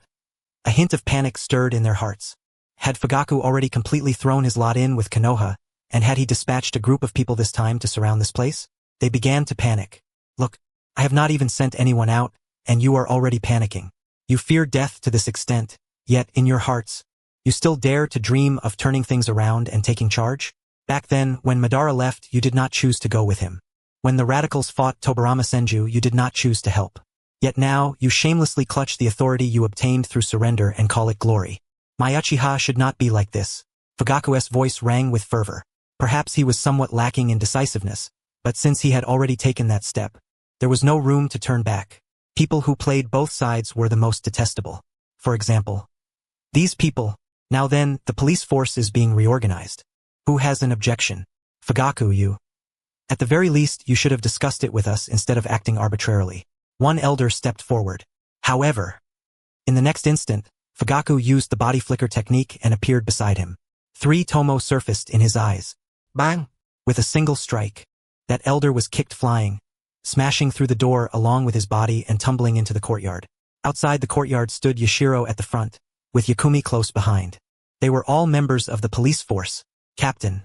A hint of panic stirred in their hearts. Had Fugaku already completely thrown his lot in with Konoha, and had he dispatched a group of people this time to surround this place? They began to panic. Look, I have not even sent anyone out, and you are already panicking. You fear death to this extent, yet in your hearts, you still dare to dream of turning things around and taking charge? Back then, when Madara left, you did not choose to go with him. When the radicals fought Tobirama Senju, you did not choose to help. Yet now, you shamelessly clutch the authority you obtained through surrender and call it glory. My Uchiha should not be like this. Fugaku's voice rang with fervor. Perhaps he was somewhat lacking in decisiveness, but since he had already taken that step, there was no room to turn back. People who played both sides were the most detestable. For example, these people. Now then, the police force is being reorganized. Who has an objection? Fugaku, you. At the very least, you should have discussed it with us instead of acting arbitrarily. One elder stepped forward. However, in the next instant, Fugaku used the body flicker technique and appeared beside him. 3 tomo surfaced in his eyes. Bang! With a single strike, that elder was kicked flying, smashing through the door along with his body and tumbling into the courtyard. Outside the courtyard stood Yashiro at the front, with Yakumi close behind. They were all members of the police force. Captain.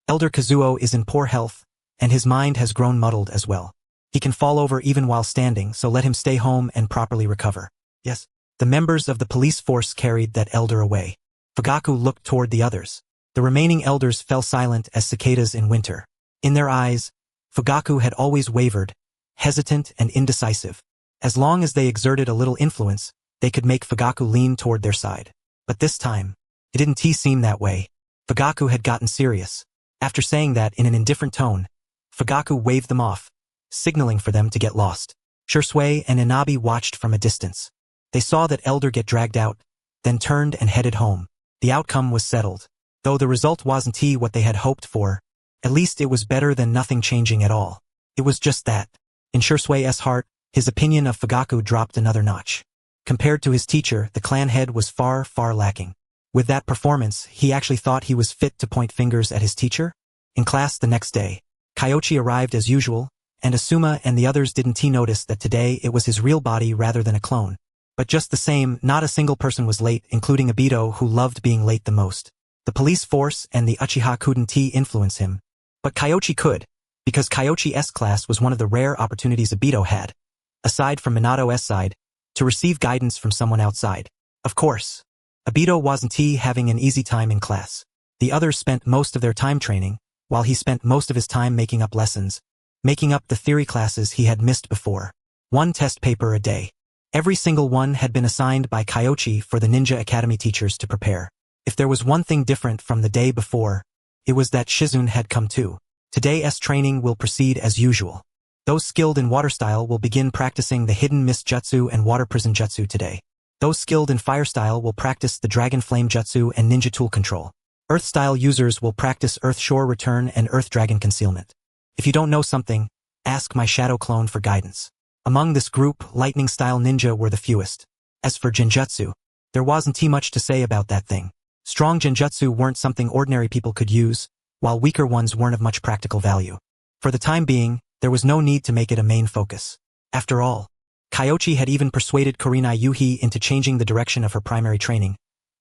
Elder Kazuo is in poor health, and his mind has grown muddled as well. He can fall over even while standing, so let him stay home and properly recover. Yes. The members of the police force carried that elder away. Fugaku looked toward the others. The remaining elders fell silent as cicadas in winter. In their eyes, Fugaku had always wavered, hesitant and indecisive. As long as they exerted a little influence, they could make Fugaku lean toward their side. But this time, it didn't seem that way. Fugaku had gotten serious. After saying that in an indifferent tone, Fugaku waved them off, signaling for them to get lost. Shisui and Inabi watched from a distance. They saw that elder get dragged out, then turned and headed home. The outcome was settled. Though the result wasn't what they had hoped for, at least it was better than nothing changing at all. It was just that. In Shisui's heart, his opinion of Fugaku dropped another notch. Compared to his teacher, the clan head was far, far lacking. With that performance, he actually thought he was fit to point fingers at his teacher? In class the next day, Kyoichi arrived as usual, and Asuma and the others didn't notice that today it was his real body rather than a clone. But just the same, not a single person was late, including Obito, who loved being late the most. The police force and the Uchiha couldn't influence him. But Kyoichi could, because Kyoichi's class was one of the rare opportunities Obito had, aside from Minato's side, to receive guidance from someone outside. Of course, Obito wasn't having an easy time in class. The others spent most of their time training, while he spent most of his time making up lessons, making up the theory classes he had missed before. 1 test paper a day. Every single one had been assigned by Kyoichi for the Ninja Academy teachers to prepare. If there was one thing different from the day before, it was that Shizune had come too. Today's training will proceed as usual. Those skilled in water style will begin practicing the hidden mist jutsu and water prison jutsu today. Those skilled in fire style will practice the dragon flame jutsu and ninja tool control. Earth style users will practice earth shore return and earth dragon concealment. If you don't know something, ask my shadow clone for guidance. Among this group, lightning style ninja were the fewest. As for genjutsu, there wasn't much to say about that thing. Strong genjutsu weren't something ordinary people could use, while weaker ones weren't of much practical value. For the time being, there was no need to make it a main focus. After all, Kyoichi had even persuaded Kurenai Yuhi into changing the direction of her primary training,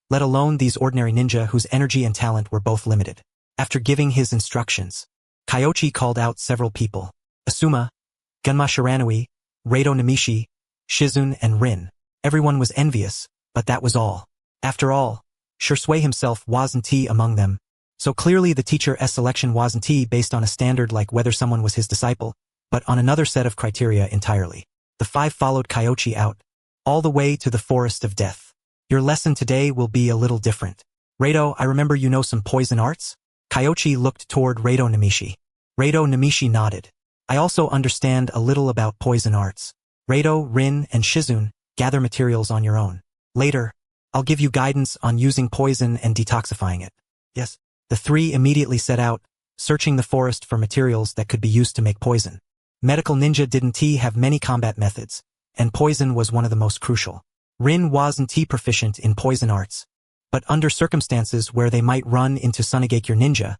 let alone these ordinary ninja whose energy and talent were both limited. After giving his instructions, Kyoichi called out several people: Asuma, Gunma Shiranui, Reito Namishi, Shizun, and Rin. Everyone was envious, but that was all. After all, Shisui himself wasn't among them, so clearly the teacher's selection wasn't based on a standard like whether someone was his disciple, but on another set of criteria entirely. The five followed Kyoichi out, all the way to the forest of death. Your lesson today will be a little different. Reito, I remember you know some poison arts? Kyoichi looked toward Reito Namishi. Reito Namishi nodded. I also understand a little about poison arts. Reito, Rin, and Shizun, gather materials on your own. Later, I'll give you guidance on using poison and detoxifying it. Yes. The three immediately set out, searching the forest for materials that could be used to make poison. Medical ninja didn't have many combat methods, and poison was one of the most crucial. Rin wasn't proficient in poison arts, but under circumstances where they might run into Sunigakure ninja,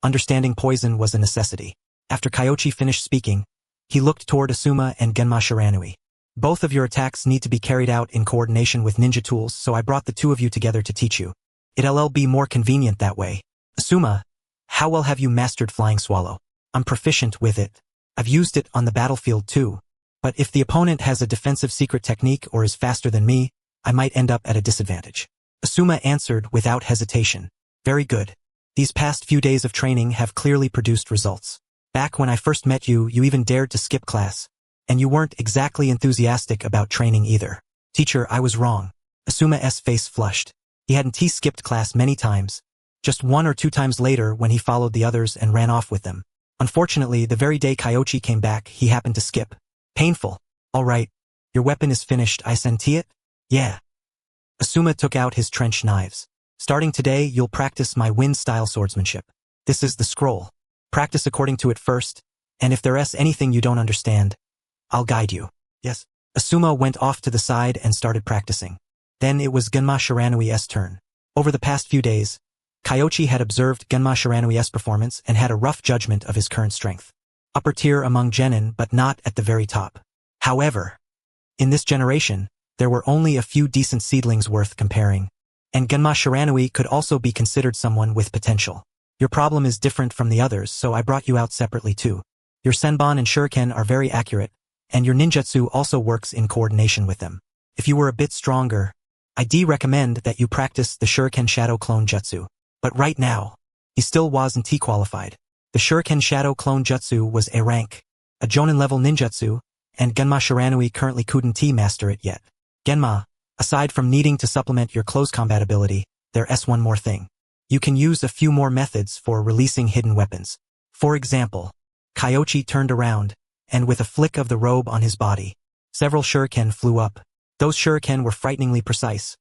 understanding poison was a necessity. After Kyoichi finished speaking, he looked toward Asuma and Genma Shiranui. Both of your attacks need to be carried out in coordination with ninja tools, so I brought the two of you together to teach you. It'll be more convenient that way. Asuma, how well have you mastered Flying Swallow? I'm proficient with it. I've used it on the battlefield too. But if the opponent has a defensive secret technique or is faster than me, I might end up at a disadvantage. Asuma answered without hesitation. Very good. These past few days of training have clearly produced results. Back when I first met you, you even dared to skip class. And you weren't exactly enthusiastic about training either. Teacher, I was wrong. Asuma's face flushed. He hadn't skipped class many times. Just 1 or 2 times later when he followed the others and ran off with them. Unfortunately, the very day Kyoichi came back, he happened to skip. Painful. All right. Your weapon is finished, I senti it? Yeah. Asuma took out his trench knives. Starting today, you'll practice my wind-style swordsmanship. This is the scroll. Practice according to it first, and if there's anything you don't understand, I'll guide you. Yes. Asuma went off to the side and started practicing. Then it was Genma Shiranui's turn. Over the past few days, Kyoichi had observed Genma Shiranui's performance and had a rough judgment of his current strength. Upper tier among genin, but not at the very top. However, in this generation, there were only a few decent seedlings worth comparing, and Genma Shiranui could also be considered someone with potential. Your problem is different from the others, so I brought you out separately too. Your senbon and shuriken are very accurate, and your ninjutsu also works in coordination with them. If you were a bit stronger, I'd recommend that you practice the shuriken shadow clone jutsu. But right now, he still wasn't qualified. The shuriken shadow clone jutsu was A rank, a jonin level ninjutsu, and Genma Shiranui currently couldn't master it yet. Genma, aside from needing to supplement your close combat ability, there's one more thing. You can use a few more methods for releasing hidden weapons. For example, Kyoichi turned around, and with a flick of the robe on his body, several shuriken flew up. Those shuriken were frighteningly precise,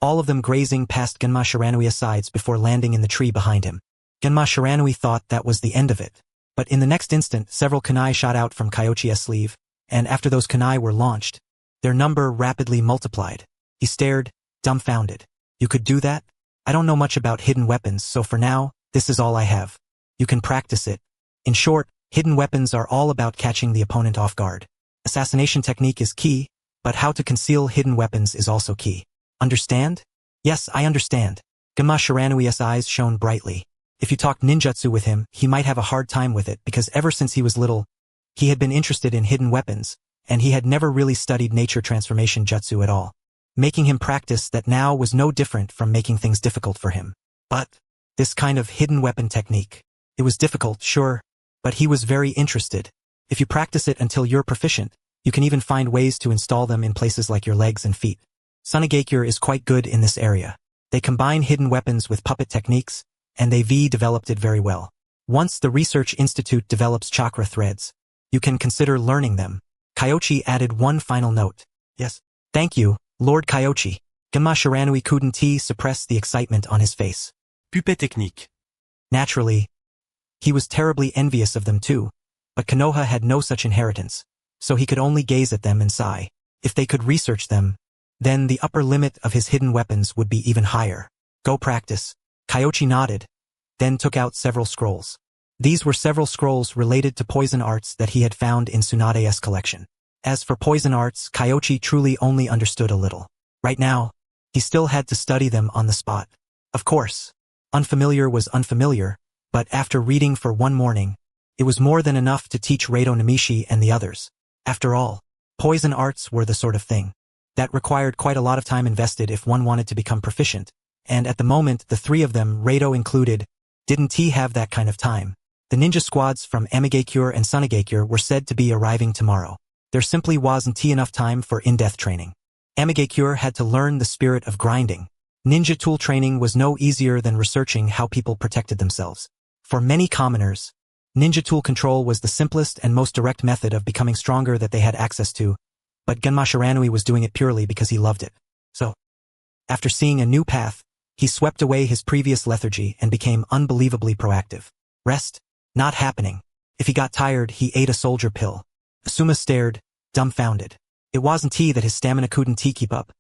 all of them grazing past Genma Shiranui's sides before landing in the tree behind him. Genma Shiranui thought that was the end of it. But in the next instant, several kunai shot out from Kyoichi's sleeve, and after those kunai were launched, their number rapidly multiplied. He stared, dumbfounded. You could do that? I don't know much about hidden weapons, so for now, this is all I have. You can practice it. In short, hidden weapons are all about catching the opponent off guard. Assassination technique is key, but how to conceal hidden weapons is also key. Understand? Yes, I understand. Genma Shiranui's eyes shone brightly. If you talked ninjutsu with him, he might have a hard time with it because ever since he was little, he had been interested in hidden weapons, and he had never really studied nature transformation jutsu at all. Making him practice that now was no different from making things difficult for him. But this kind of hidden weapon technique, it was difficult, sure, but he was very interested. If you practice it until you're proficient, you can even find ways to install them in places like your legs and feet. Sunigakure is quite good in this area. They combine hidden weapons with puppet techniques, and they've developed it very well. Once the Research Institute develops chakra threads, you can consider learning them. Kyoichi added one final note. Yes. Thank you, Lord Kyoichi. Genma Shiranui couldn't suppress the excitement on his face. Pupet technique. Naturally, he was terribly envious of them too, but Konoha had no such inheritance, so he could only gaze at them and sigh. If they could research them, then the upper limit of his hidden weapons would be even higher. Go practice. Kyoichi nodded, then took out several scrolls. These were several scrolls related to poison arts that he had found in Tsunade's collection. As for poison arts, Kyoichi truly only understood a little. Right now, he still had to study them on the spot. Of course, unfamiliar was unfamiliar, but after reading for one morning, it was more than enough to teach Reito Namishi and the others. After all, poison arts were the sort of thing that required quite a lot of time invested if one wanted to become proficient, and at the moment the three of them, Reito included, didn't have that kind of time. The ninja squads from Amigakure and Sunigakure were said to be arriving tomorrow. There simply wasn't enough time for in-depth training. Amigakure had to learn the spirit of grinding. Ninja tool training was no easier than researching how people protected themselves. For many commoners, ninja tool control was the simplest and most direct method of becoming stronger that they had access to, but Genma Shiranui was doing it purely because he loved it. So, after seeing a new path, he swept away his previous lethargy and became unbelievably proactive. Rest? Not happening. If he got tired, he ate a soldier pill. Asuma stared, dumbfounded. It wasn't that his stamina couldn't keep up,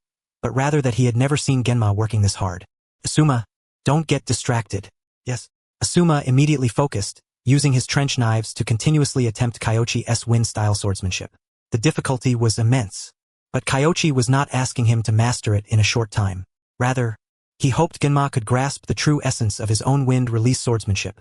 but rather that he had never seen Genma working this hard. Asuma, don't get distracted. Yes. Asuma immediately focused, using his trench knives to continuously attempt Kyoichi's wind-style swordsmanship. The difficulty was immense, but Kyoichi was not asking him to master it in a short time. Rather, he hoped Genma could grasp the true essence of his own wind-release swordsmanship,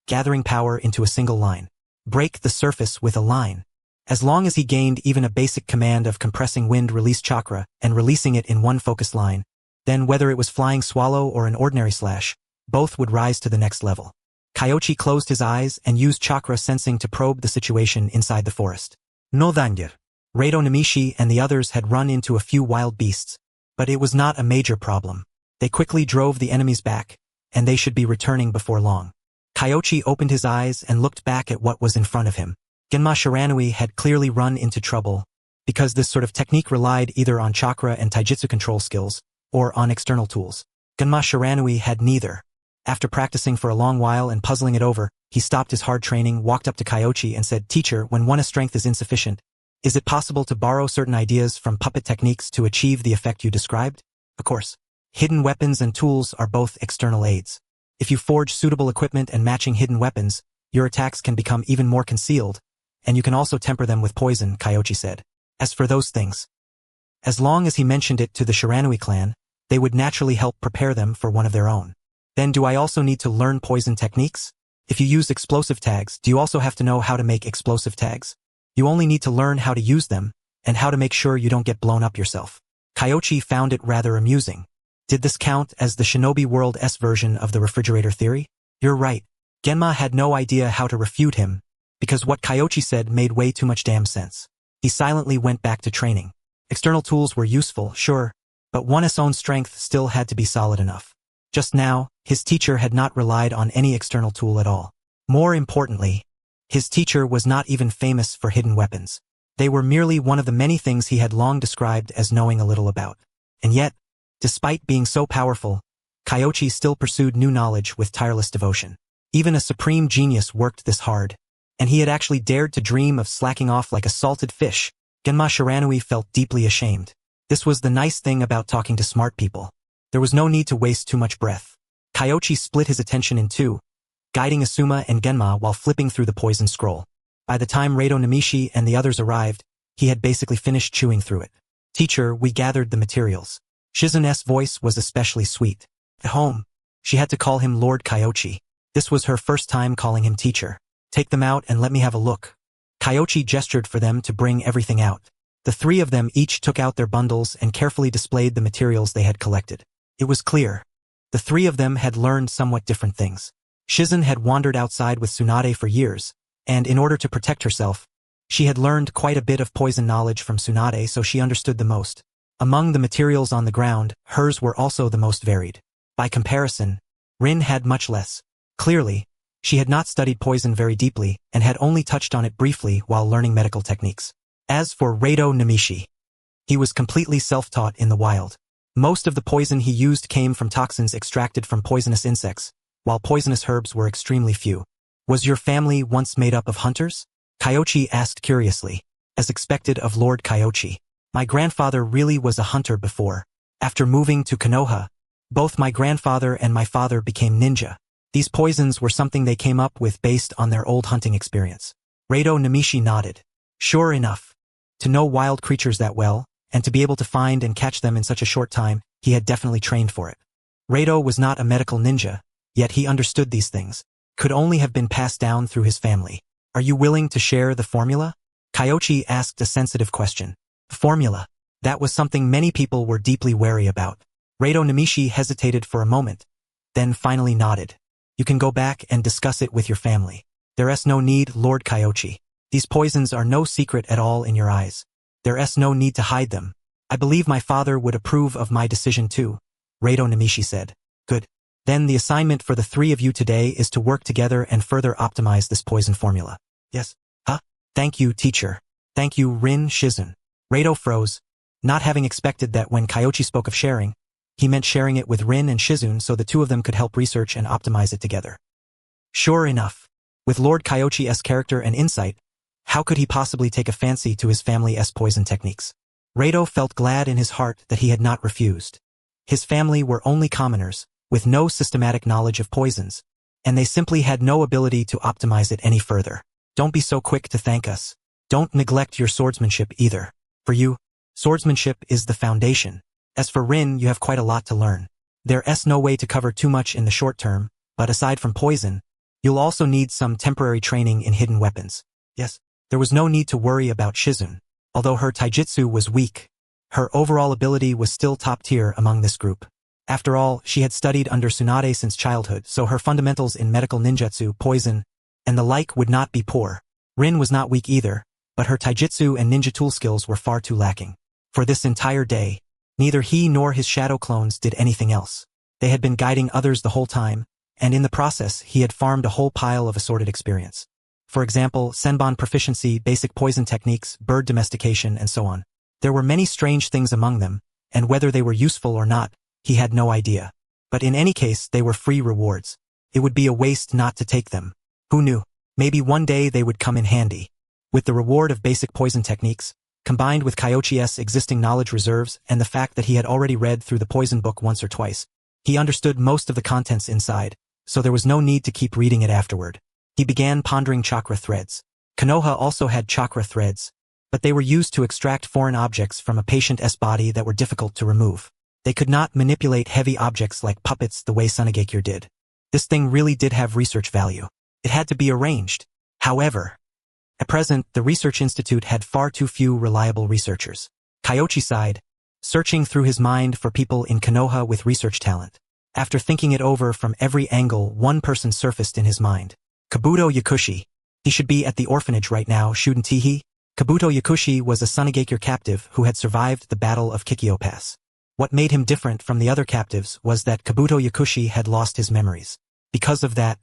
gathering power into a single line. Break the surface with a line. As long as he gained even a basic command of compressing wind-release chakra and releasing it in one focused line, then whether it was flying swallow or an ordinary slash, both would rise to the next level. Kyoichi closed his eyes and used chakra sensing to probe the situation inside the forest. No danger. Reito Namishi and the others had run into a few wild beasts, but it was not a major problem. They quickly drove the enemies back, and they should be returning before long. Kyoichi opened his eyes and looked back at what was in front of him. Genma Shiranui had clearly run into trouble, because this sort of technique relied either on chakra and taijutsu control skills, or on external tools. Genma Shiranui had neither. After practicing for a long while and puzzling it over, he stopped his hard training, walked up to Kyoichi and said, "Teacher, when one's strength is insufficient, is it possible to borrow certain ideas from puppet techniques to achieve the effect you described?" Of course, hidden weapons and tools are both external aids. If you forge suitable equipment and matching hidden weapons, your attacks can become even more concealed, and you can also temper them with poison, Kyoichi said. As for those things, as long as he mentioned it to the Shiranui clan, they would naturally help prepare them for one of their own. Then do I also need to learn poison techniques? If you use explosive tags, do you also have to know how to make explosive tags? You only need to learn how to use them, and how to make sure you don't get blown up yourself. Kyoichi found it rather amusing. Did this count as the Shinobi World's version of the refrigerator theory? You're right. Genma had no idea how to refute him, because what Kyoichi said made way too much damn sense. He silently went back to training. External tools were useful, sure, but one's own strength still had to be solid enough. Just now, his teacher had not relied on any external tool at all. More importantly, his teacher was not even famous for hidden weapons. They were merely one of the many things he had long described as knowing a little about. And yet, despite being so powerful, Kyoichi still pursued new knowledge with tireless devotion. Even a supreme genius worked this hard, and he had actually dared to dream of slacking off like a salted fish. Genma Shiranui felt deeply ashamed. This was the nice thing about talking to smart people. There was no need to waste too much breath. Kyoichi split his attention in two, guiding Asuma and Genma while flipping through the poison scroll. By the time Reito Namishi and the others arrived, he had basically finished chewing through it. "Teacher, we gathered the materials." Shizune's voice was especially sweet. At home, she had to call him Lord Kyoichi. This was her first time calling him teacher. "Take them out and let me have a look." Kyoichi gestured for them to bring everything out. The three of them each took out their bundles and carefully displayed the materials they had collected. It was clear. The three of them had learned somewhat different things. Shizune had wandered outside with Tsunade for years, and in order to protect herself, she had learned quite a bit of poison knowledge from Tsunade, so she understood the most. Among the materials on the ground, hers were also the most varied. By comparison, Rin had much less. Clearly, She had not studied poison very deeply and had only touched on it briefly while learning medical techniques. As for Reito Namishi, he was completely self-taught in the wild. Most of the poison he used came from toxins extracted from poisonous insects, while poisonous herbs were extremely few. Was your family once made up of hunters? Kyoichi asked curiously. As expected of Lord Kyoichi. My grandfather really was a hunter before. After moving to Konoha, both my grandfather and my father became ninja. These poisons were something they came up with based on their old hunting experience. Reito Namishi nodded. Sure enough. To know wild creatures that well, and to be able to find and catch them in such a short time, he had definitely trained for it. Reito was not a medical ninja, yet he understood these things. Could only have been passed down through his family. Are you willing to share the formula? Kyoichi asked a sensitive question. Formula. That was something many people were deeply wary about. Reito Namishi hesitated for a moment, then finally nodded. You can go back and discuss it with your family. There's no need, Lord Kyoichi. These poisons are no secret at all in your eyes. There's no need to hide them. I believe my father would approve of my decision too, Reito Namishi said. Good. Then the assignment for the three of you today is to work together and further optimize this poison formula. Yes. Huh? Thank you, teacher. Thank you, Rin Shizun. Reito froze, not having expected that when Kyoichi spoke of sharing, he meant sharing it with Rin and Shizun so the two of them could help research and optimize it together. Sure enough. With Lord Kyoichi's character and insight, how could he possibly take a fancy to his family's poison techniques? Reito felt glad in his heart that he had not refused. His family were only commoners, with no systematic knowledge of poisons, and they simply had no ability to optimize it any further. Don't be so quick to thank us. Don't neglect your swordsmanship either. For you, swordsmanship is the foundation. As for Rin, you have quite a lot to learn. There's no way to cover too much in the short term, but aside from poison, you'll also need some temporary training in hidden weapons. Yes, there was no need to worry about Shizun. Although her taijutsu was weak, her overall ability was still top tier among this group. After all, she had studied under Tsunade since childhood, so her fundamentals in medical ninjutsu, poison, and the like would not be poor. Rin was not weak either, but her taijutsu and ninja tool skills were far too lacking. For this entire day, neither he nor his shadow clones did anything else. They had been guiding others the whole time, and in the process he had farmed a whole pile of assorted experience. For example, Senbon proficiency, basic poison techniques, bird domestication, and so on. There were many strange things among them, and whether they were useful or not, he had no idea. But in any case, they were free rewards. It would be a waste not to take them. Who knew? Maybe one day they would come in handy. With the reward of basic poison techniques, combined with Kyoichi's existing knowledge reserves and the fact that he had already read through the poison book once or twice, he understood most of the contents inside, so there was no need to keep reading it afterward. He began pondering chakra threads. Konoha also had chakra threads, but they were used to extract foreign objects from a patient's body that were difficult to remove. They could not manipulate heavy objects like puppets the way Sunagakure did. This thing really did have research value. It had to be arranged. However, at present, the Research Institute had far too few reliable researchers. Kyoichi sighed, searching through his mind for people in Konoha with research talent. After thinking it over from every angle, one person surfaced in his mind. Kabuto Yakushi. He should be at the orphanage right now, shouldn't he? Kabuto Yakushi was a Sunagakure captive who had survived the Battle of Kikyo Pass. What made him different from the other captives was that Kabuto Yakushi had lost his memories. Because of that,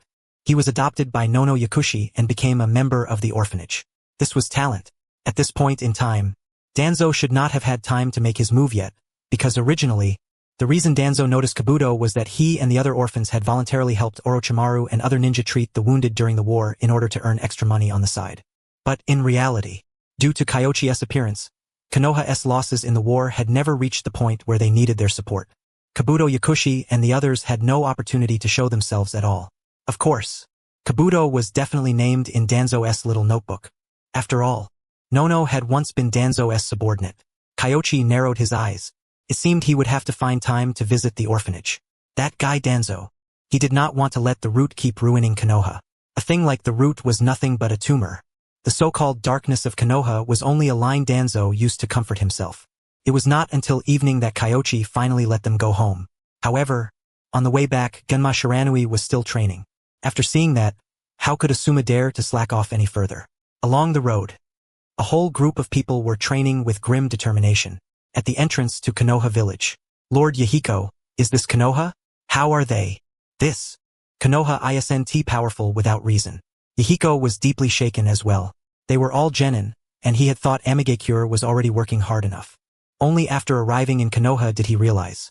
he was adopted by Nono Yakushi and became a member of the orphanage. This was talent. At this point in time, Danzo should not have had time to make his move yet, because originally, the reason Danzo noticed Kabuto was that he and the other orphans had voluntarily helped Orochimaru and other ninja treat the wounded during the war in order to earn extra money on the side. But in reality, due to Kyoichi's appearance, Konoha's losses in the war had never reached the point where they needed their support. Kabuto Yakushi and the others had no opportunity to show themselves at all. Of course, Kabuto was definitely named in Danzo's little notebook. After all, Nono had once been Danzo's subordinate. Kyoichi narrowed his eyes. It seemed he would have to find time to visit the orphanage. That guy Danzo. He did not want to let the root keep ruining Konoha. A thing like the root was nothing but a tumor. The so-called darkness of Konoha was only a line Danzo used to comfort himself. It was not until evening that Kyoichi finally let them go home. However, on the way back, Genma Shiranui was still training. After seeing that, how could Asuma dare to slack off any further? Along the road, a whole group of people were training with grim determination. At the entrance to Konoha village. Lord Yahiko, is this Konoha? How are they? This. Konoha isn't powerful without reason. Yahiko was deeply shaken as well. They were all genin, and he had thought Amigakure was already working hard enough. Only after arriving in Konoha did he realize.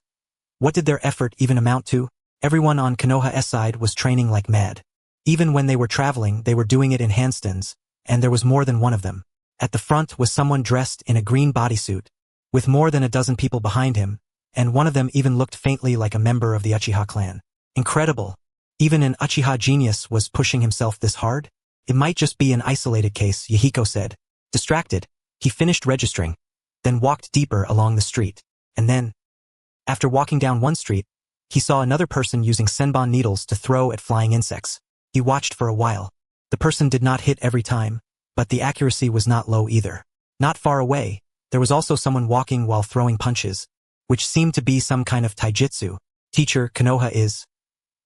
What did their effort even amount to? Everyone on Konoha's side was training like mad. Even when they were traveling, they were doing it in handstands, and there was more than one of them. At the front was someone dressed in a green bodysuit, with more than a dozen people behind him, and one of them even looked faintly like a member of the Uchiha clan. Incredible. Even an Uchiha genius was pushing himself this hard? It might just be an isolated case, Yahiko said. Distracted, he finished registering, then walked deeper along the street, and then, after walking down one street, he saw another person using senbon needles to throw at flying insects. He watched for a while. The person did not hit every time, but the accuracy was not low either. Not far away, there was also someone walking while throwing punches, which seemed to be some kind of taijutsu. Teacher, Konoha is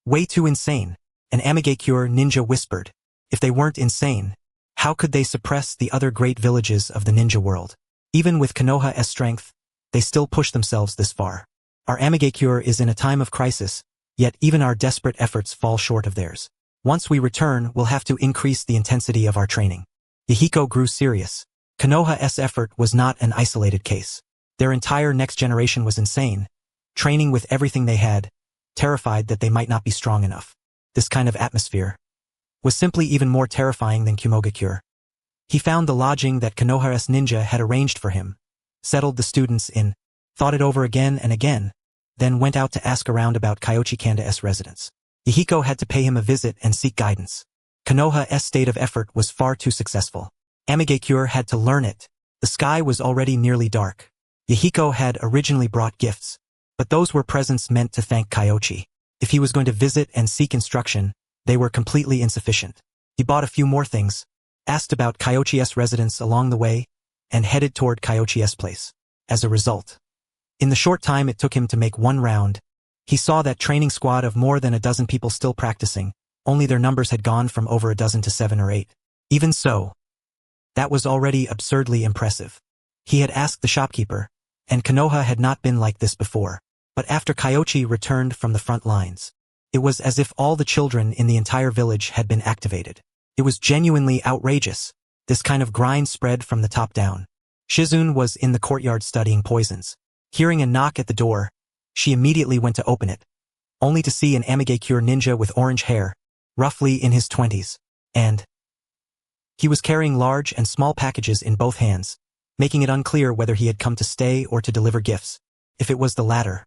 way too insane, an Amigakure ninja whispered. If they weren't insane, how could they suppress the other great villages of the ninja world? Even with Konoha's strength, they still push themselves this far. Our Amigakure is in a time of crisis, yet even our desperate efforts fall short of theirs. Once we return, we'll have to increase the intensity of our training. Yahiko grew serious. Konoha's effort was not an isolated case. Their entire next generation was insane, training with everything they had, terrified that they might not be strong enough. This kind of atmosphere was simply even more terrifying than Kumogakure. He found the lodging that Konoha's ninja had arranged for him, settled the students in, thought it over again and again, then went out to ask around about Kyoichi Kanda's residence. Yahiko had to pay him a visit and seek guidance. Konoha's state of effort was far too successful. Amigakure had to learn it. The sky was already nearly dark. Yahiko had originally brought gifts, but those were presents meant to thank Kyoichi. If he was going to visit and seek instruction, they were completely insufficient. He bought a few more things, asked about Kyoichi's residence along the way, and headed toward Kyoichi's place. As a result, in the short time it took him to make one round, he saw that training squad of more than a dozen people still practicing, only their numbers had gone from over a dozen to 7 or 8. Even so, that was already absurdly impressive. He had asked the shopkeeper, and Konoha had not been like this before. But after Kyoichi returned from the front lines, it was as if all the children in the entire village had been activated. It was genuinely outrageous. This kind of grind spread from the top down. Shizune was in the courtyard studying poisons. Hearing a knock at the door, she immediately went to open it, only to see an Amigakure ninja with orange hair, roughly in his 20s, and he was carrying large and small packages in both hands, making it unclear whether he had come to stay or to deliver gifts. If it was the latter,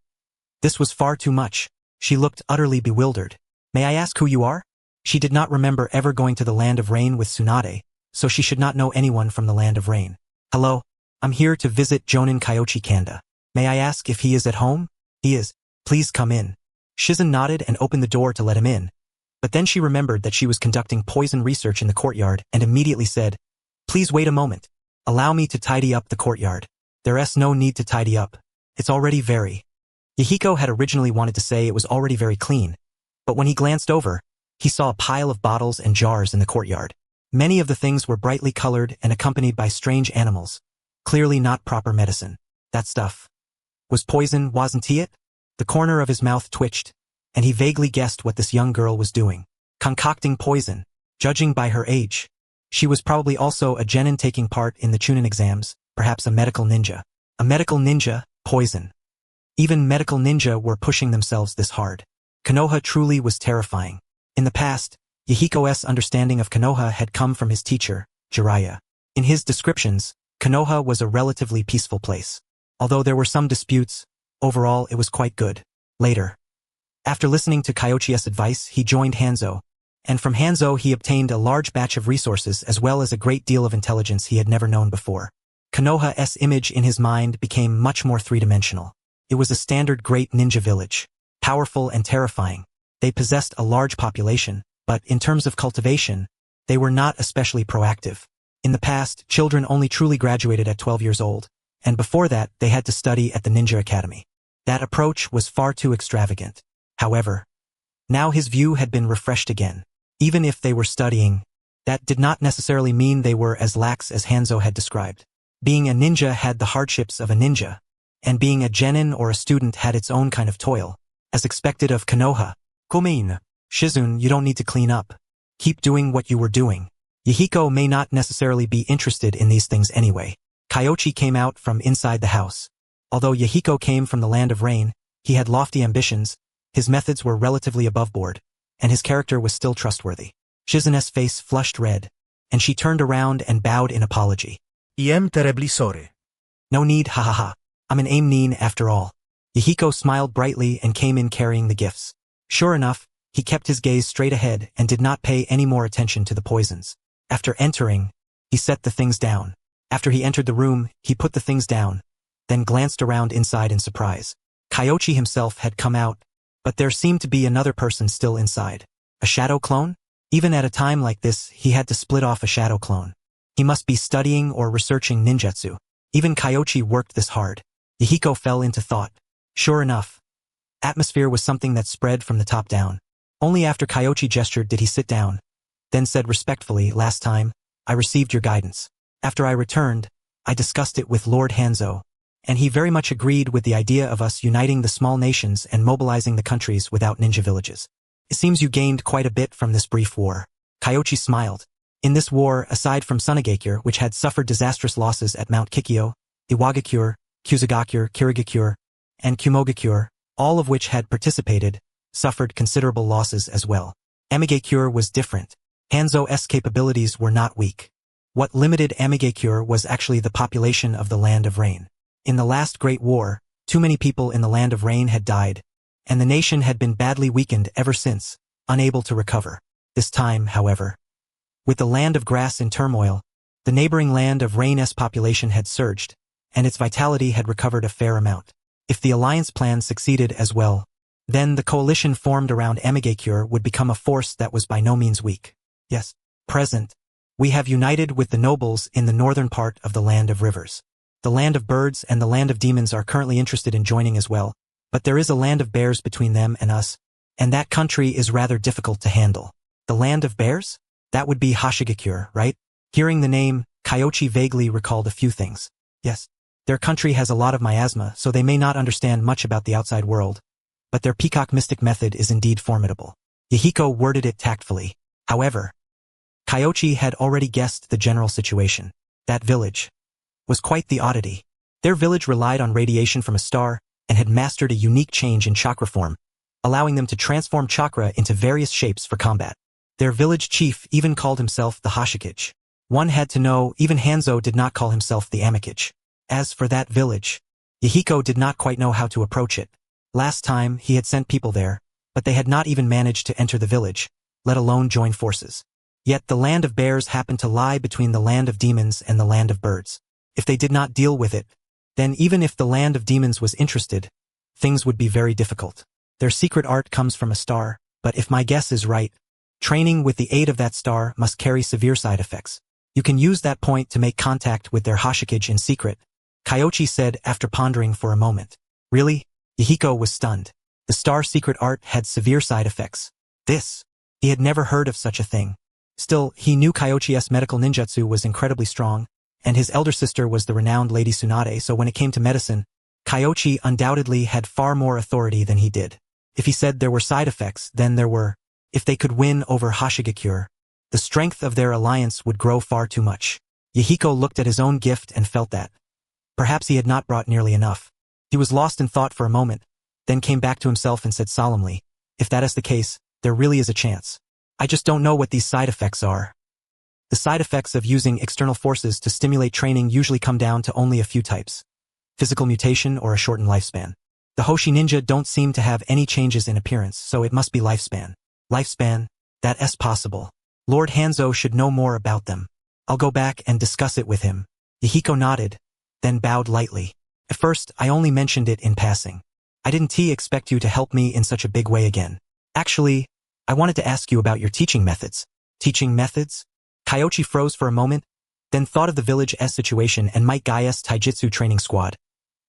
this was far too much. She looked utterly bewildered. May I ask who you are? She did not remember ever going to the Land of Rain with Tsunade, so she should not know anyone from the Land of Rain. Hello, I'm here to visit Jonin Kyoichi Kanda. May I ask if he is at home? He is. Please come in. Shizune nodded and opened the door to let him in. But then she remembered that she was conducting poison research in the courtyard and immediately said, Please wait a moment. Allow me to tidy up the courtyard. There's no need to tidy up. It's already very. Yahiko had originally wanted to say it was already very clean, but when he glanced over, he saw a pile of bottles and jars in the courtyard. Many of the things were brightly colored and accompanied by strange animals. Clearly not proper medicine. That stuff was poison, wasn't it? The corner of his mouth twitched, and he vaguely guessed what this young girl was doing. Concocting poison. Judging by her age, she was probably also a genin taking part in the Chunin exams, perhaps a medical ninja. A medical ninja, poison. Even medical ninja were pushing themselves this hard. Konoha truly was terrifying. In the past, Yahiko's understanding of Konoha had come from his teacher, Jiraiya. In his descriptions, Konoha was a relatively peaceful place. Although there were some disputes, overall it was quite good. Later, after listening to Kyoichi's advice, he joined Hanzo, and from Hanzo he obtained a large batch of resources as well as a great deal of intelligence he had never known before. Konoha's image in his mind became much more three-dimensional. It was a standard great ninja village, powerful and terrifying. They possessed a large population, but in terms of cultivation, they were not especially proactive. In the past, children only truly graduated at 12 years old, and before that they had to study at the Ninja Academy. That approach was far too extravagant. However, now his view had been refreshed again. Even if they were studying, that did not necessarily mean they were as lax as Hanzo had described. Being a ninja had the hardships of a ninja, and being a genin or a student had its own kind of toil, as expected of Konoha. Komein. Shizun, you don't need to clean up. Keep doing what you were doing. Yahiko may not necessarily be interested in these things anyway. Kyoichi came out from inside the house. Although Yahiko came from the land of rain, he had lofty ambitions, his methods were relatively above board, and his character was still trustworthy. Shizune's face flushed red, and she turned around and bowed in apology. I am terribly sorry. No need, ha ha ha. I'm an aim nin after all. Yahiko smiled brightly and came in carrying the gifts. Sure enough, he kept his gaze straight ahead and did not pay any more attention to the poisons. After entering, he set the things down. After he entered the room, he put the things down, then glanced around inside in surprise. Kyoichi himself had come out, but there seemed to be another person still inside. A shadow clone? Even at a time like this, he had to split off a shadow clone. He must be studying or researching ninjutsu. Even Kyoichi worked this hard. Yahiko fell into thought. Sure enough, atmosphere was something that spread from the top down. Only after Kyoichi gestured did he sit down, then said respectfully, last time, I received your guidance. After I returned, I discussed it with Lord Hanzo, and he very much agreed with the idea of us uniting the small nations and mobilizing the countries without ninja villages. It seems you gained quite a bit from this brief war. Kyoichi smiled. In this war, aside from Sunagakure, which had suffered disastrous losses at Mount Kikyo, Iwagakure, Kusagakure, Kirigakure, and Kumogakure, all of which had participated, suffered considerable losses as well. Amigakure was different. Hanzo's capabilities were not weak. What limited Amigakure was actually the population of the Land of Rain. In the last Great War, too many people in the Land of Rain had died, and the nation had been badly weakened ever since, unable to recover. This time, however, with the Land of Grass in turmoil, the neighboring Land of Rain's population had surged, and its vitality had recovered a fair amount. If the alliance plan succeeded as well, then the coalition formed around Amigakure would become a force that was by no means weak. Yes, present. We have united with the nobles in the northern part of the Land of Rivers. The Land of Birds and the Land of Demons are currently interested in joining as well, but there is a Land of Bears between them and us, and that country is rather difficult to handle. The Land of Bears? That would be Hoshigakure, right? Hearing the name, Kyoichi vaguely recalled a few things. Yes, their country has a lot of miasma, so they may not understand much about the outside world, but their peacock mystic method is indeed formidable. Yahiko worded it tactfully. However, Kyoichi had already guessed the general situation. That village was quite the oddity. Their village relied on radiation from a star and had mastered a unique change in chakra form, allowing them to transform chakra into various shapes for combat. Their village chief even called himself the Hokage. One had to know even Hanzo did not call himself the Amikage. As for that village, Yahiko did not quite know how to approach it. Last time, he had sent people there, but they had not even managed to enter the village, let alone join forces. Yet the Land of Bears happened to lie between the Land of Demons and the Land of Birds. If they did not deal with it, then even if the Land of Demons was interested, things would be very difficult. Their secret art comes from a star, but if my guess is right, training with the aid of that star must carry severe side effects. You can use that point to make contact with their Hokage in secret, Kyoichi said after pondering for a moment. Really? Yahiko was stunned. The star secret art had severe side effects. He had never heard of such a thing. Still, he knew Kyoichi's medical ninjutsu was incredibly strong, and his elder sister was the renowned Lady Tsunade, so when it came to medicine, Kyoichi undoubtedly had far more authority than he did. If he said there were side effects, then there were. If they could win over Hoshigakure, the strength of their alliance would grow far too much. Yahiko looked at his own gift and felt that perhaps he had not brought nearly enough. He was lost in thought for a moment, then came back to himself and said solemnly, if that is the case, there really is a chance. I just don't know what these side effects are. The side effects of using external forces to stimulate training usually come down to only a few types. Physical mutation or a shortened lifespan. The Hoshi ninja don't seem to have any changes in appearance, so it must be lifespan. Lifespan? That's possible. Lord Hanzo should know more about them. I'll go back and discuss it with him. Yahiko nodded, then bowed lightly. At first, I only mentioned it in passing. I didn't expect you to help me in such a big way again. Actually, I wanted to ask you about your teaching methods. Teaching methods? Kyoichi froze for a moment, then thought of the village's situation and Might Gai's taijutsu training squad,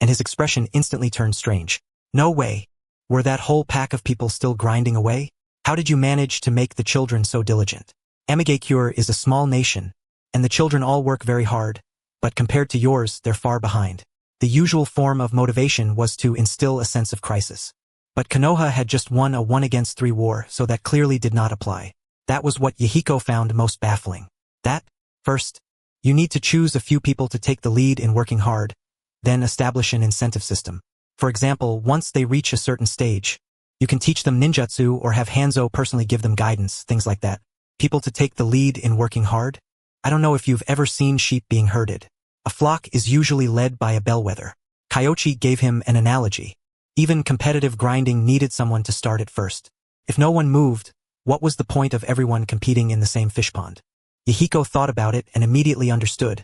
and his expression instantly turned strange. No way. Were that whole pack of people still grinding away? How did you manage to make the children so diligent? Amigakure is a small nation, and the children all work very hard, but compared to yours, they're far behind. The usual form of motivation was to instill a sense of crisis. But Konoha had just won a 1-against-3 war, so that clearly did not apply. That was what Yahiko found most baffling. That, first, you need to choose a few people to take the lead in working hard, then establish an incentive system. For example, once they reach a certain stage, you can teach them ninjutsu or have Hanzo personally give them guidance, things like that. People to take the lead in working hard? I don't know if you've ever seen sheep being herded. A flock is usually led by a bellwether. Kyoichi gave him an analogy. Even competitive grinding needed someone to start it first. If no one moved, what was the point of everyone competing in the same fish pond? Yahiko thought about it and immediately understood,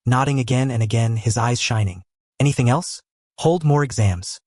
nodding again and again, his eyes shining. Anything else? Hold more exams.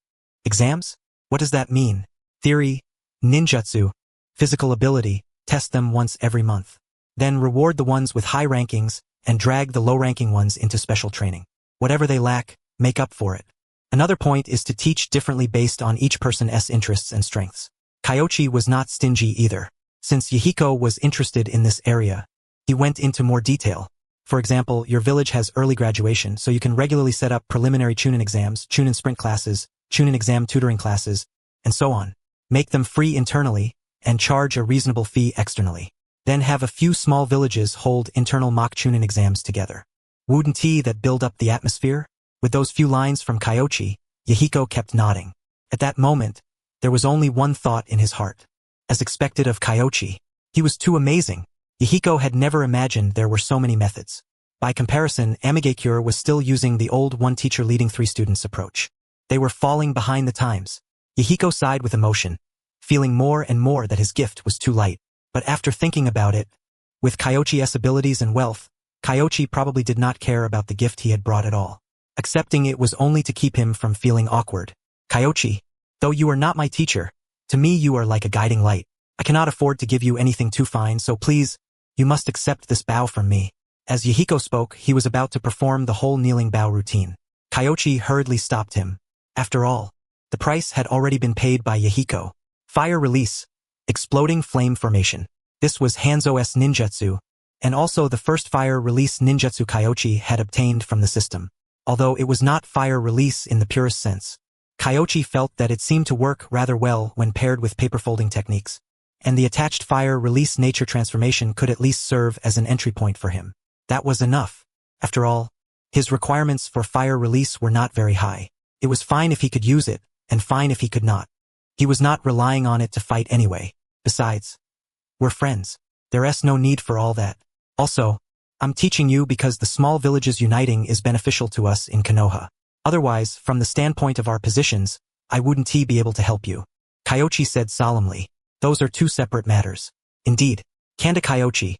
Exams? What does that mean? Theory, ninjutsu, physical ability, test them once every month. Then reward the ones with high rankings and drag the low-ranking ones into special training. Whatever they lack, make up for it. Another point is to teach differently based on each person's interests and strengths. Kyoichi was not stingy either. Since Yahiko was interested in this area, he went into more detail. For example, your village has early graduation, so you can regularly set up preliminary Chunin exams, Chunin sprint classes, Chunin exam tutoring classes, and so on. Make them free internally, and charge a reasonable fee externally. Then have a few small villages hold internal mock Chunin exams together. Wouldn't that build up the atmosphere? With those few lines from Kyoichi, Yahiko kept nodding. At that moment, there was only one thought in his heart. As expected of Kyoichi, he was too amazing. Yahiko had never imagined there were so many methods. By comparison, Amigakure was still using the old one teacher leading 3 students approach. They were falling behind the times. Yahiko sighed with emotion, feeling more and more that his gift was too light. But after thinking about it, with Kyoichi's abilities and wealth, Kyoichi probably did not care about the gift he had brought at all. Accepting it was only to keep him from feeling awkward. Kyoichi, though you are not my teacher, to me you are like a guiding light. I cannot afford to give you anything too fine, so please, you must accept this bow from me. As Yahiko spoke, he was about to perform the whole kneeling bow routine. Kyoichi hurriedly stopped him. After all, the price had already been paid by Yahiko. Fire release, exploding flame formation. This was Hanzo's ninjutsu, and also the first fire release ninjutsu Kyoichi had obtained from the system. Although it was not fire release in the purest sense, Kyoichi felt that it seemed to work rather well when paired with paper folding techniques, and the attached fire release nature transformation could at least serve as an entry point for him. That was enough. After all, his requirements for fire release were not very high. It was fine if he could use it, and fine if he could not. He was not relying on it to fight anyway. Besides, we're friends. There's no need for all that. Also, I'm teaching you because the small villages uniting is beneficial to us in Konoha. Otherwise, from the standpoint of our positions, I wouldn't be able to help you. Kyoichi said solemnly. Those are 2 separate matters. Indeed. Kanda Kyoichi,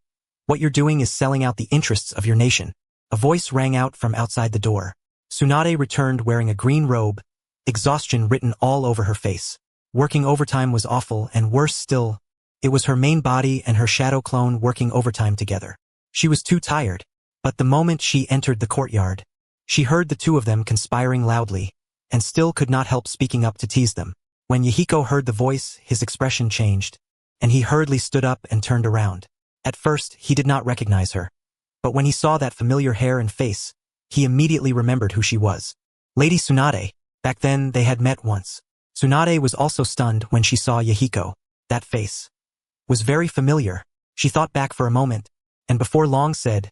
what you're doing is selling out the interests of your nation. A voice rang out from outside the door. Tsunade returned wearing a green robe, exhaustion written all over her face. Working overtime was awful, and worse still, it was her main body and her shadow clone working overtime together. She was too tired, but the moment she entered the courtyard, she heard the 2 of them conspiring loudly, and still could not help speaking up to tease them. When Yahiko heard the voice, his expression changed, and he hurriedly stood up and turned around. At first, he did not recognize her, but when he saw that familiar hair and face, he immediately remembered who she was. Lady Tsunade. Back then, they had met once. Tsunade was also stunned when she saw Yahiko. That face was very familiar. She thought back for a moment, and before long said,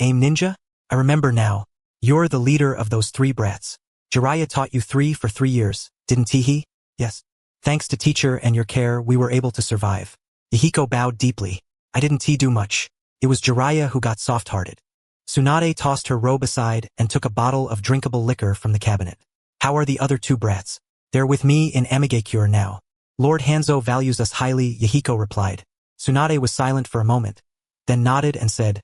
Aim Ninja? I remember now. You're the leader of those 3 brats. Jiraiya taught you 3 for 3 years, didn't he? Yes. Thanks to teacher and your care, we were able to survive. Yahiko bowed deeply. I didn't do much. It was Jiraiya who got soft-hearted. Tsunade tossed her robe aside and took a bottle of drinkable liquor from the cabinet. How are the other 2 brats? They're with me in Amigakure now. Lord Hanzo values us highly, Yahiko replied. Tsunade was silent for a moment, then nodded and said,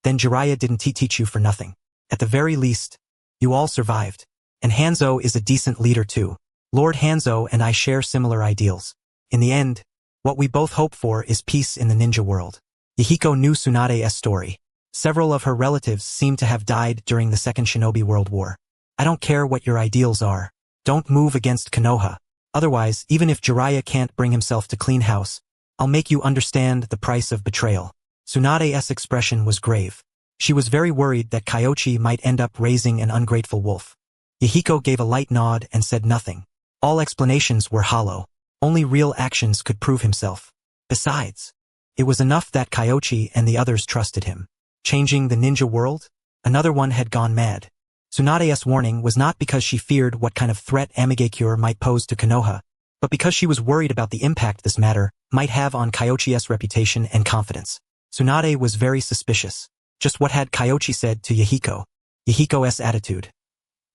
Then Jiraiya didn't teach you for nothing. At the very least, you all survived. And Hanzo is a decent leader too. Lord Hanzo and I share similar ideals. In the end, what we both hope for is peace in the ninja world. Yahiko knew Tsunade's story. Several of her relatives seemed to have died during the Second Shinobi World War. I don't care what your ideals are. Don't move against Konoha. Otherwise, even if Jiraiya can't bring himself to clean house, I'll make you understand the price of betrayal. Tsunade's expression was grave. She was very worried that Kyoichi might end up raising an ungrateful wolf. Yahiko gave a light nod and said nothing. All explanations were hollow. Only real actions could prove himself. Besides, it was enough that Kyoichi and the others trusted him. Changing the ninja world? Another one had gone mad. Tsunade's warning was not because she feared what kind of threat Amigakure might pose to Konoha, but because she was worried about the impact this matter might have on Kyoichi's reputation and confidence. Tsunade was very suspicious. Just what had Kyoichi said to Yahiko? Yahiko's attitude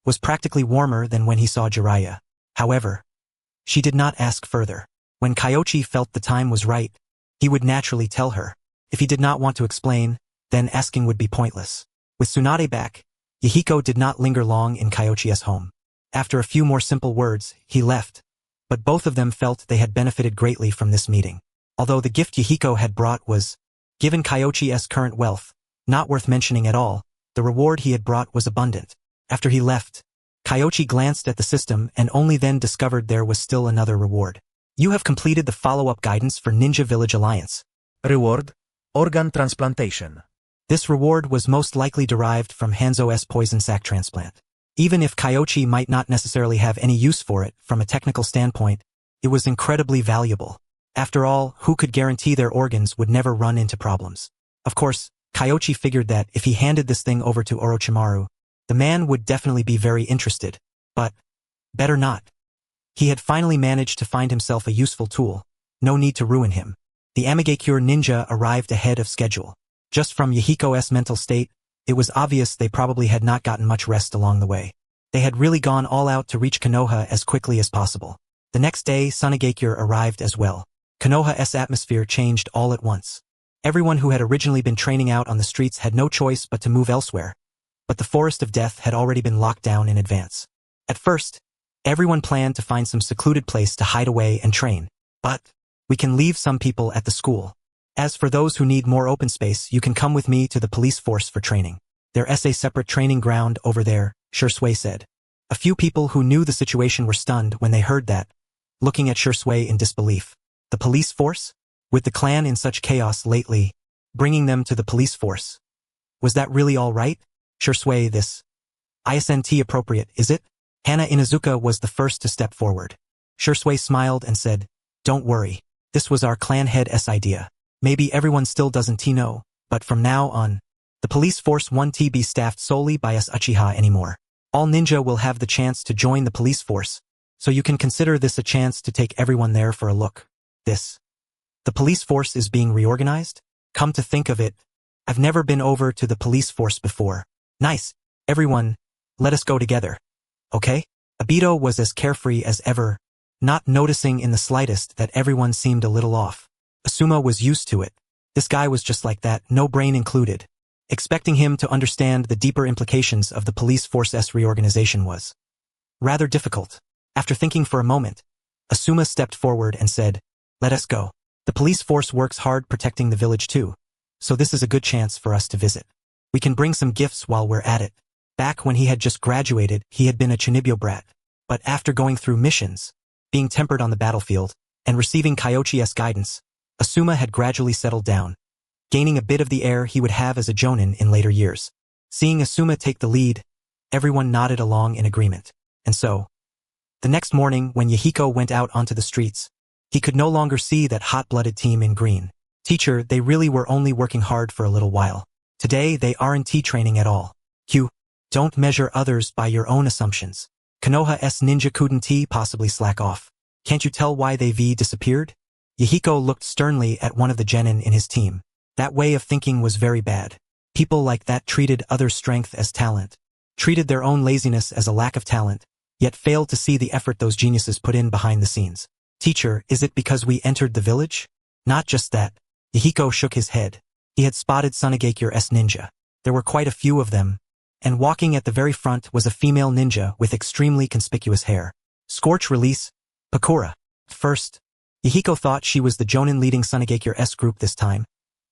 was practically warmer than when he saw Jiraiya. However, she did not ask further. When Kyoichi felt the time was right, he would naturally tell her. If he did not want to explain, then asking would be pointless. With Tsunade back, Yahiko did not linger long in Kyoichi's home. After a few more simple words, he left, but both of them felt they had benefited greatly from this meeting. Although the gift Yahiko had brought was, given Kyoichi's current wealth, not worth mentioning at all, the reward he had brought was abundant. After he left, Kyoichi glanced at the system and only then discovered there was still another reward. You have completed the follow-up guidance for Ninja Village Alliance. Reward: organ transplantation. This reward was most likely derived from Hanzo's poison sac transplant. Even if Kyoichi might not necessarily have any use for it from a technical standpoint, it was incredibly valuable. After all, who could guarantee their organs would never run into problems? Of course, Kyoichi figured that if he handed this thing over to Orochimaru, the man would definitely be very interested. But better not. He had finally managed to find himself a useful tool. No need to ruin him. The Amigakure ninja arrived ahead of schedule. Just from Yahiko's mental state, it was obvious they probably had not gotten much rest along the way. They had really gone all out to reach Konoha as quickly as possible. The next day, Sunagakure arrived as well. Konoha's atmosphere changed all at once. Everyone who had originally been training out on the streets had no choice but to move elsewhere. But the Forest of Death had already been locked down in advance. At first, everyone planned to find some secluded place to hide away and train. But we can leave some people at the school. As for those who need more open space, you can come with me to the police force for training. There's a separate training ground over there, Shisui said. A few people who knew the situation were stunned when they heard that, looking at Shisui in disbelief. The police force? With the clan in such chaos lately, bringing them to the police force. Was that really all right? Shisui, this isn't appropriate, is it? Hana Inuzuka was the first to step forward. Shisui smiled and said, "Don't worry. This was our clan head's idea. Maybe everyone still doesn't know, but from now on, the police force won't be staffed solely by us Uchiha anymore. All ninja will have the chance to join the police force, so you can consider this a chance to take everyone there for a look." The police force is being reorganized? Come to think of it, I've never been over to the police force before. Nice. Everyone, let us go together. Okay? Obito was as carefree as ever, not noticing in the slightest that everyone seemed a little off. Asuma was used to it. This guy was just like that, no brain included. Expecting him to understand the deeper implications of the police force's reorganization was rather difficult. After thinking for a moment, Asuma stepped forward and said, "Let us go. The police force works hard protecting the village too, so this is a good chance for us to visit. We can bring some gifts while we're at it." Back when he had just graduated, he had been a Chinibyo brat, but after going through missions, being tempered on the battlefield, and receiving Kyoichi's guidance, Asuma had gradually settled down, gaining a bit of the air he would have as a jonin in later years. Seeing Asuma take the lead, everyone nodded along in agreement. And so, the next morning when Yahiko went out onto the streets, he could no longer see that hot-blooded team in green. "Teacher, they really were only working hard for a little while. Today they aren't training at all. Don't measure others by your own assumptions. Konoha's ninja couldn't possibly slack off. Can't you tell why they've disappeared?" Yahiko looked sternly at one of the genin in his team. That way of thinking was very bad. People like that treated others' strength as talent, treated their own laziness as a lack of talent, yet failed to see the effort those geniuses put in behind the scenes. "Teacher, is it because we entered the village?" "Not just that." Yahiko shook his head. He had spotted Sunagakure's ninja. There were quite a few of them, and walking at the very front was a female ninja with extremely conspicuous hair. Scorch release, Pakura. First, Yahiko thought she was the jonin leading Sunagakure's group this time,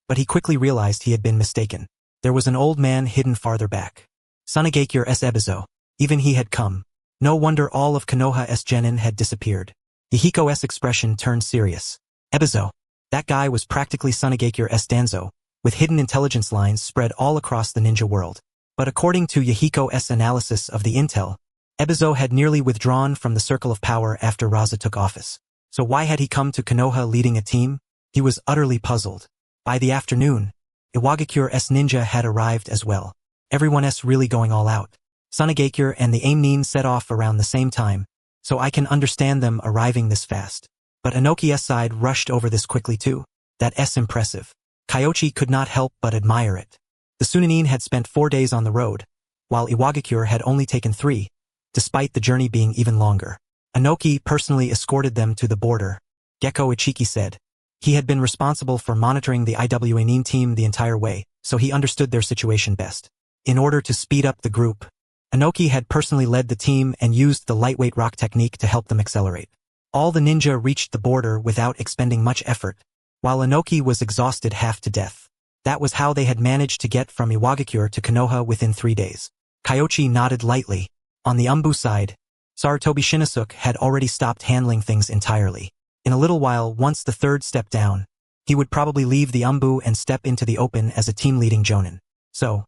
but he quickly realized he had been mistaken. There was an old man hidden farther back. Sunagakure's Ebizo. Even he had come. No wonder all of Konoha's genin had disappeared. Yahiko's expression turned serious. Ebizo. That guy was practically Sunagakure's Danzo, with hidden intelligence lines spread all across the ninja world. But according to Yahiko's analysis of the intel, Ebizo had nearly withdrawn from the circle of power after Raza took office. So why had he come to Konoha leading a team? He was utterly puzzled. By the afternoon, Iwagakure's ninja had arrived as well. Everyone's really going all out. Sunagakure and the Aimnin set off around the same time, so I can understand them arriving this fast. But Inoki's side rushed over this quickly too. That's impressive. Kyoichi could not help but admire it. The Sunanin had spent 4 days on the road, while Iwagakure had only taken 3, despite the journey being even longer. Inoki personally escorted them to the border. Gecko Ichiki said. He had been responsible for monitoring the Iwanin team the entire way, so he understood their situation best. In order to speed up the group, Inoki had personally led the team and used the lightweight rock technique to help them accelerate. All the ninja reached the border without expending much effort, while Inoki was exhausted half to death. That was how they had managed to get from Iwagakure to Konoha within 3 days. Kyoichi nodded lightly. On the Umbu side, Sarutobi Shinnosuke had already stopped handling things entirely. In a little while, once the third stepped down, he would probably leave the Umbu and step into the open as a team-leading jonin. So,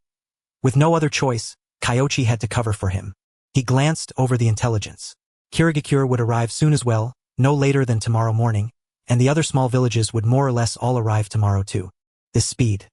with no other choice, Kyoichi had to cover for him. He glanced over the intelligence. Kirigakure would arrive soon as well, no later than tomorrow morning, and the other small villages would more or less all arrive tomorrow too. This speed.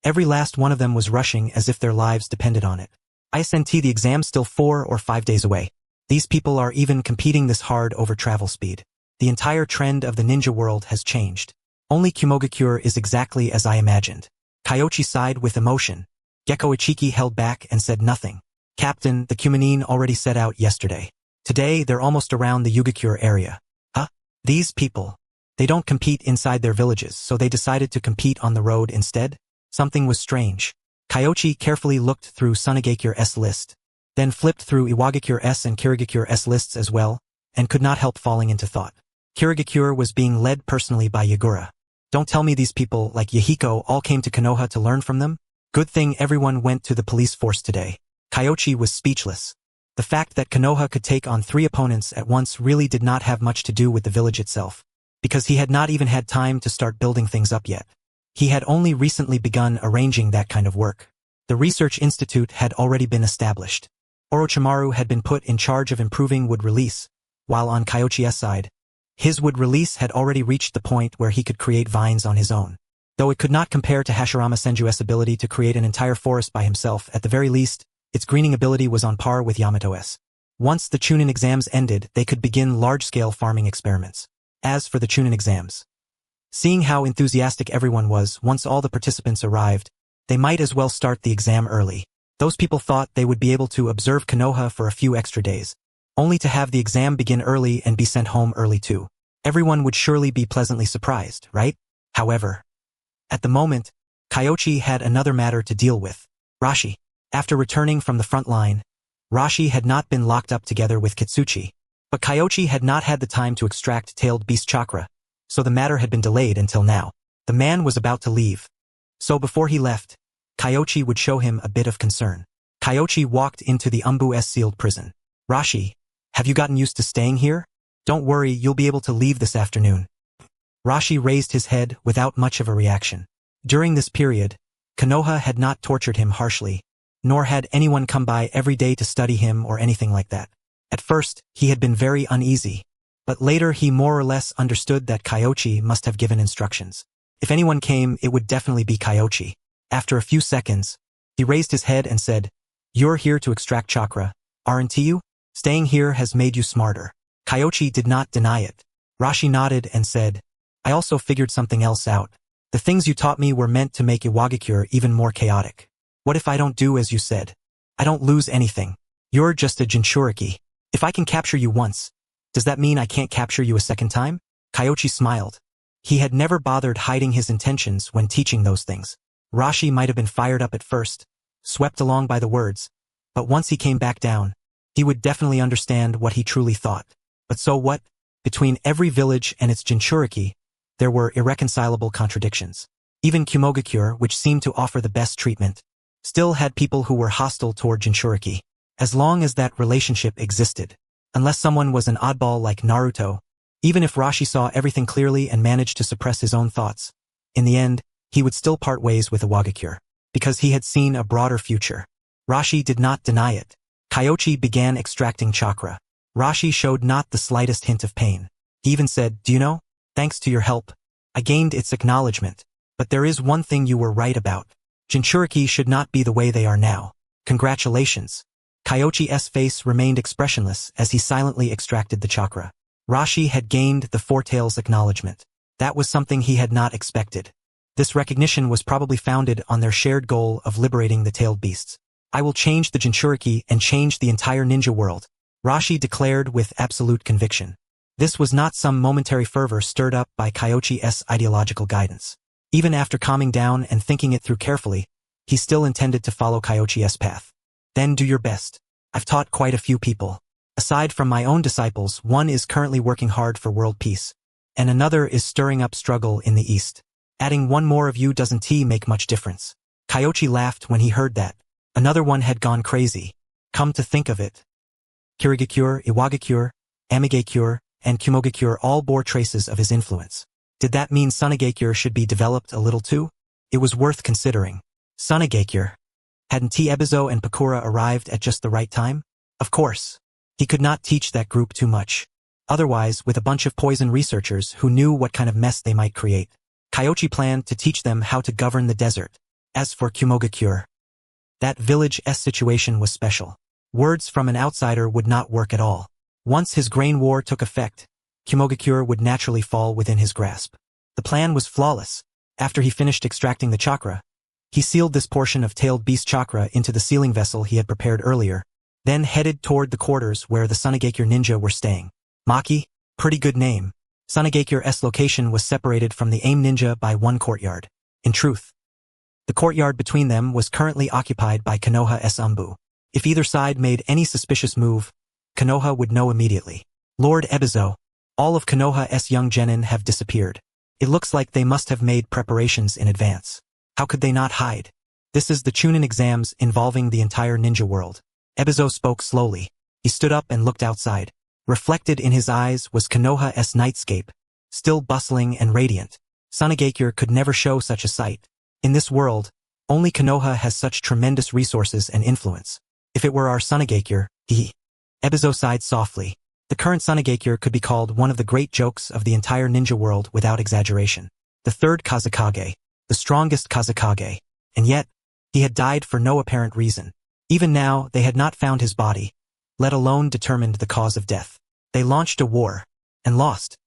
Every last one of them was rushing as if their lives depended on it. ISNT, the exam's still 4 or 5 days away. These people are even competing this hard over travel speed. The entire trend of the ninja world has changed. Only Kumogakure is exactly as I imagined. Kyoichi sighed with emotion. Gecko Ichiki held back and said nothing. Captain, the Kumanin already set out yesterday. Today they're almost around the Yugakure area. Huh? These people. They don't compete inside their villages, so they decided to compete on the road instead? Something was strange. Kyoichi carefully looked through Sunagakure's list, then flipped through Iwagakure's and Kirigakure's lists as well, and could not help falling into thought. Kirigakure was being led personally by Yagura. Don't tell me these people, like Yahiko, all came to Konoha to learn from them? Good thing everyone went to the police force today. Kyoichi was speechless. The fact that Konoha could take on 3 opponents at once really did not have much to do with the village itself, because he had not even had time to start building things up yet. He had only recently begun arranging that kind of work. The research institute had already been established. Orochimaru had been put in charge of improving wood release, while on Kyoichi's side, his wood release had already reached the point where he could create vines on his own. Though it could not compare to Hashirama Senju's ability to create an entire forest by himself, at the very least, its greening ability was on par with Yamato's. Once the Chunin exams ended, they could begin large-scale farming experiments. As for the Chunin exams, seeing how enthusiastic everyone was once all the participants arrived, they might as well start the exam early. Those people thought they would be able to observe Konoha for a few extra days, only to have the exam begin early and be sent home early too. Everyone would surely be pleasantly surprised, right? However, at the moment, Kyoichi had another matter to deal with. Rashi. After returning from the front line, Rashi had not been locked up together with Kitsuchi, but Kyoichi had not had the time to extract tailed beast chakra, so the matter had been delayed until now. The man was about to leave. So before he left, Kyoichi would show him a bit of concern. Kyoichi walked into the Umbu's sealed prison. Rashi, have you gotten used to staying here? Don't worry, you'll be able to leave this afternoon. Rashi raised his head without much of a reaction. During this period, Konoha had not tortured him harshly, nor had anyone come by every day to study him or anything like that. At first, he had been very uneasy, but later he more or less understood that Kyoichi must have given instructions. If anyone came, it would definitely be Kyoichi. After a few seconds, he raised his head and said, "You're here to extract chakra, aren't you? Staying here has made you smarter." Kyoichi did not deny it. Rashi nodded and said, "I also figured something else out. The things you taught me were meant to make Iwagakure even more chaotic. What if I don't do as you said? I don't lose anything. You're just a Jinchuriki. If I can capture you once, does that mean I can't capture you a second time?" Kyoichi smiled. He had never bothered hiding his intentions when teaching those things. Rashi might have been fired up at first, swept along by the words, but once he came back down, he would definitely understand what he truly thought. But so what? Between every village and its Jinchuriki, there were irreconcilable contradictions. Even Kumogakure, which seemed to offer the best treatment, still had people who were hostile toward Jinchuriki. As long as that relationship existed, unless someone was an oddball like Naruto, even if Rashi saw everything clearly and managed to suppress his own thoughts, in the end, he would still part ways with Iwagakure, because he had seen a broader future. Rashi did not deny it. Kyoichi began extracting chakra. Rashi showed not the slightest hint of pain. He even said, "Do you know? Thanks to your help, I gained its acknowledgement. But there is one thing you were right about. Jinchuriki should not be the way they are now. Congratulations." Kyoichi's face remained expressionless as he silently extracted the chakra. Rashi had gained the Four-Tails acknowledgement. That was something he had not expected. This recognition was probably founded on their shared goal of liberating the tailed beasts. "I will change the Jinchuriki and change the entire ninja world," Rashi declared with absolute conviction. This was not some momentary fervor stirred up by Kyoichi's ideological guidance. Even after calming down and thinking it through carefully, he still intended to follow Kyoichi's path. "Then do your best. I've taught quite a few people. Aside from my own disciples, one is currently working hard for world peace, and another is stirring up struggle in the East. Adding one more of you doesn't make much difference." Kyoichi laughed when he heard that. Another one had gone crazy. Come to think of it, Kirigakure, Iwagakure, Amigakure, and Kumogakure all bore traces of his influence. Did that mean Sunagakure should be developed a little too? It was worth considering. Sunagakure. Hadn't Ebizo and Pakura arrived at just the right time? Of course. He could not teach that group too much. Otherwise, with a bunch of poison researchers who knew what kind of mess they might create, Kyoichi planned to teach them how to govern the desert. As for Kumogakure, that village's situation was special. Words from an outsider would not work at all. Once his grain war took effect, Kumogakure would naturally fall within his grasp. The plan was flawless. After he finished extracting the chakra, he sealed this portion of tailed beast chakra into the sealing vessel he had prepared earlier, then headed toward the quarters where the Sunagakure ninja were staying. Maki, pretty good name. Sunagakure's location was separated from the AIM ninja by one courtyard. In truth, the courtyard between them was currently occupied by Konoha's Umbu. If either side made any suspicious move, Konoha would know immediately. Lord Ebizo, all of Konoha's young genin have disappeared. It looks like they must have made preparations in advance. How could they not hide? This is the Chunin exams involving the entire ninja world. Ebizo spoke slowly. He stood up and looked outside. Reflected in his eyes was Konoha's nightscape, still bustling and radiant. Sunagakure could never show such a sight. In this world, only Konoha has such tremendous resources and influence. If it were our Sunagakure, Ebizo sighed softly. The current Sunagakure could be called one of the great jokes of the entire ninja world without exaggeration. The third Kazekage, the strongest Kazekage. And yet, he had died for no apparent reason. Even now, they had not found his body, let alone determined the cause of death. They launched a war, and lost.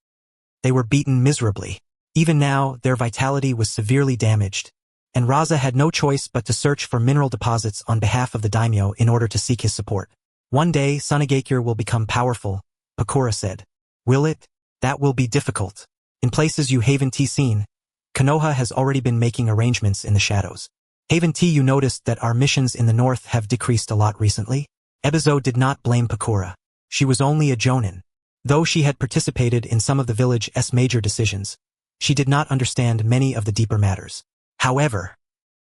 They were beaten miserably. Even now, their vitality was severely damaged, and Raza had no choice but to search for mineral deposits on behalf of the daimyo in order to seek his support. One day, Sunagakure will become powerful, Pakura said. Will it? That will be difficult. In places you haven't seen, Konoha has already been making arrangements in the shadows. Haven't you noticed that our missions in the north have decreased a lot recently? Ebizo did not blame Pakura. She was only a jonin. Though she had participated in some of the village's major decisions, she did not understand many of the deeper matters. However,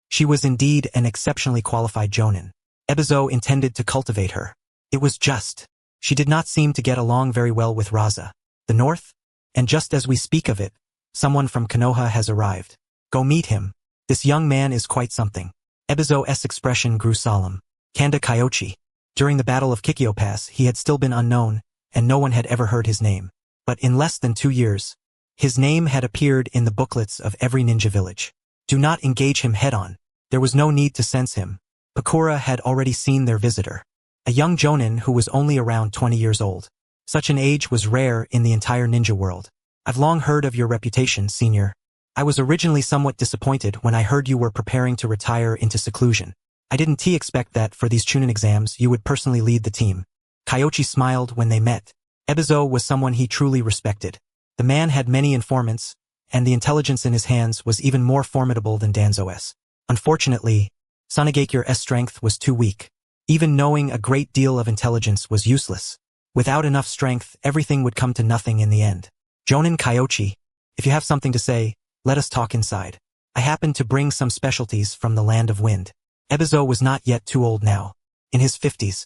she was indeed an exceptionally qualified jonin. Ebizo intended to cultivate her. It was just. She did not seem to get along very well with Raza. The north? And just as we speak of it, someone from Konoha has arrived. Go meet him. This young man is quite something. Ebizo's expression grew solemn. Kanda Kyoichi. During the Battle of Kikyo Pass, he had still been unknown, and no one had ever heard his name. But in less than 2 years, his name had appeared in the booklets of every ninja village. Do not engage him head-on. There was no need to sense him. Pakura had already seen their visitor. A young jonin who was only around 20 years old. Such an age was rare in the entire ninja world. I've long heard of your reputation, senior. I was originally somewhat disappointed when I heard you were preparing to retire into seclusion. I didn't expect that for these Chunin exams you would personally lead the team. Kyoichi smiled when they met. Ebizo was someone he truly respected. The man had many informants, and the intelligence in his hands was even more formidable than Danzo's. Unfortunately, Sunagakure's strength was too weak. Even knowing a great deal of intelligence was useless. Without enough strength, everything would come to nothing in the end. Jonin Kyoichi, if you have something to say, let us talk inside. I happen to bring some specialties from the land of wind. Ebizo was not yet too old now. In his 50s.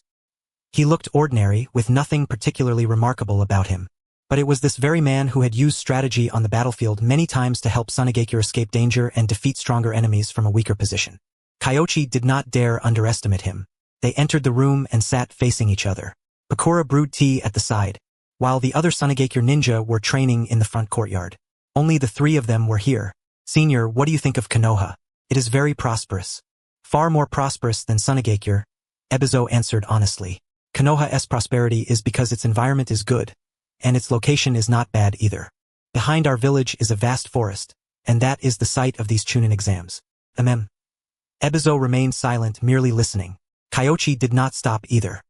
He looked ordinary, with nothing particularly remarkable about him. But it was this very man who had used strategy on the battlefield many times to help Sunagakure escape danger and defeat stronger enemies from a weaker position. Kyoichi did not dare underestimate him. They entered the room and sat facing each other. Pakura brewed tea at the side. while the other Sunagakure ninja were training in the front courtyard. Only the three of them were here. Senior, what do you think of Konoha? It is very prosperous. Far more prosperous than Sunagakure, Ebizo answered honestly. Konoha's prosperity is because its environment is good, and its location is not bad either. Behind our village is a vast forest, and that is the site of these Chunin exams. Ebizo remained silent, merely listening. Kyoichi did not stop either.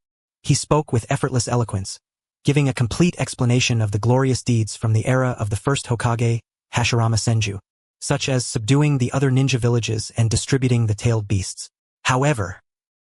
He spoke with effortless eloquence, giving a complete explanation of the glorious deeds from the era of the first Hokage, Hashirama Senju, such as subduing the other ninja villages and distributing the tailed beasts. However,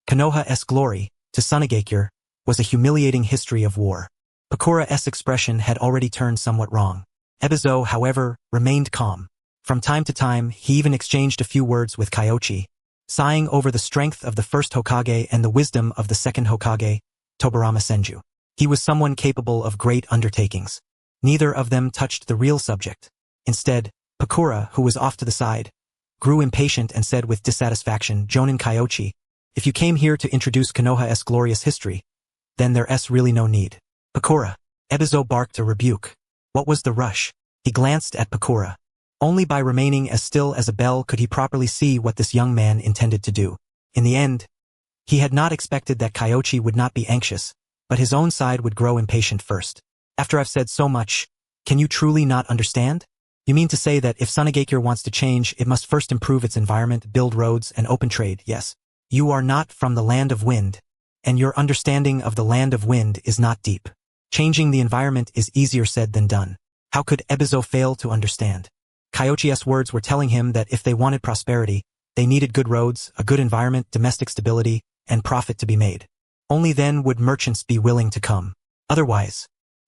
Konoha's glory, to Sunagakure, was a humiliating history of war. Pakura's expression had already turned somewhat wrong. Ebizo, however, remained calm. From time to time, he even exchanged a few words with Kyoichi, sighing over the strength of the first Hokage and the wisdom of the second Hokage, Tobarama Senju. He was someone capable of great undertakings. Neither of them touched the real subject. Instead, Pakura, who was off to the side, grew impatient and said with dissatisfaction, Jonin Kyoichi, if you came here to introduce Konoha's glorious history, then there's really no need. Pakura. Ebizo barked a rebuke. What was the rush? He glanced at Pakura. Only by remaining as still as a bell could he properly see what this young man intended to do. In the end, he had not expected that Kyoichi would not be anxious, but his own side would grow impatient first. After I've said so much, can you truly not understand? You mean to say that if Sunagakure wants to change, it must first improve its environment, build roads, and open trade, yes? You are not from the land of wind, and your understanding of the land of wind is not deep. Changing the environment is easier said than done. How could Ebizo fail to understand? Kyoichi's words were telling him that if they wanted prosperity, they needed good roads, a good environment, domestic stability, and profit to be made. Only then would merchants be willing to come. Otherwise,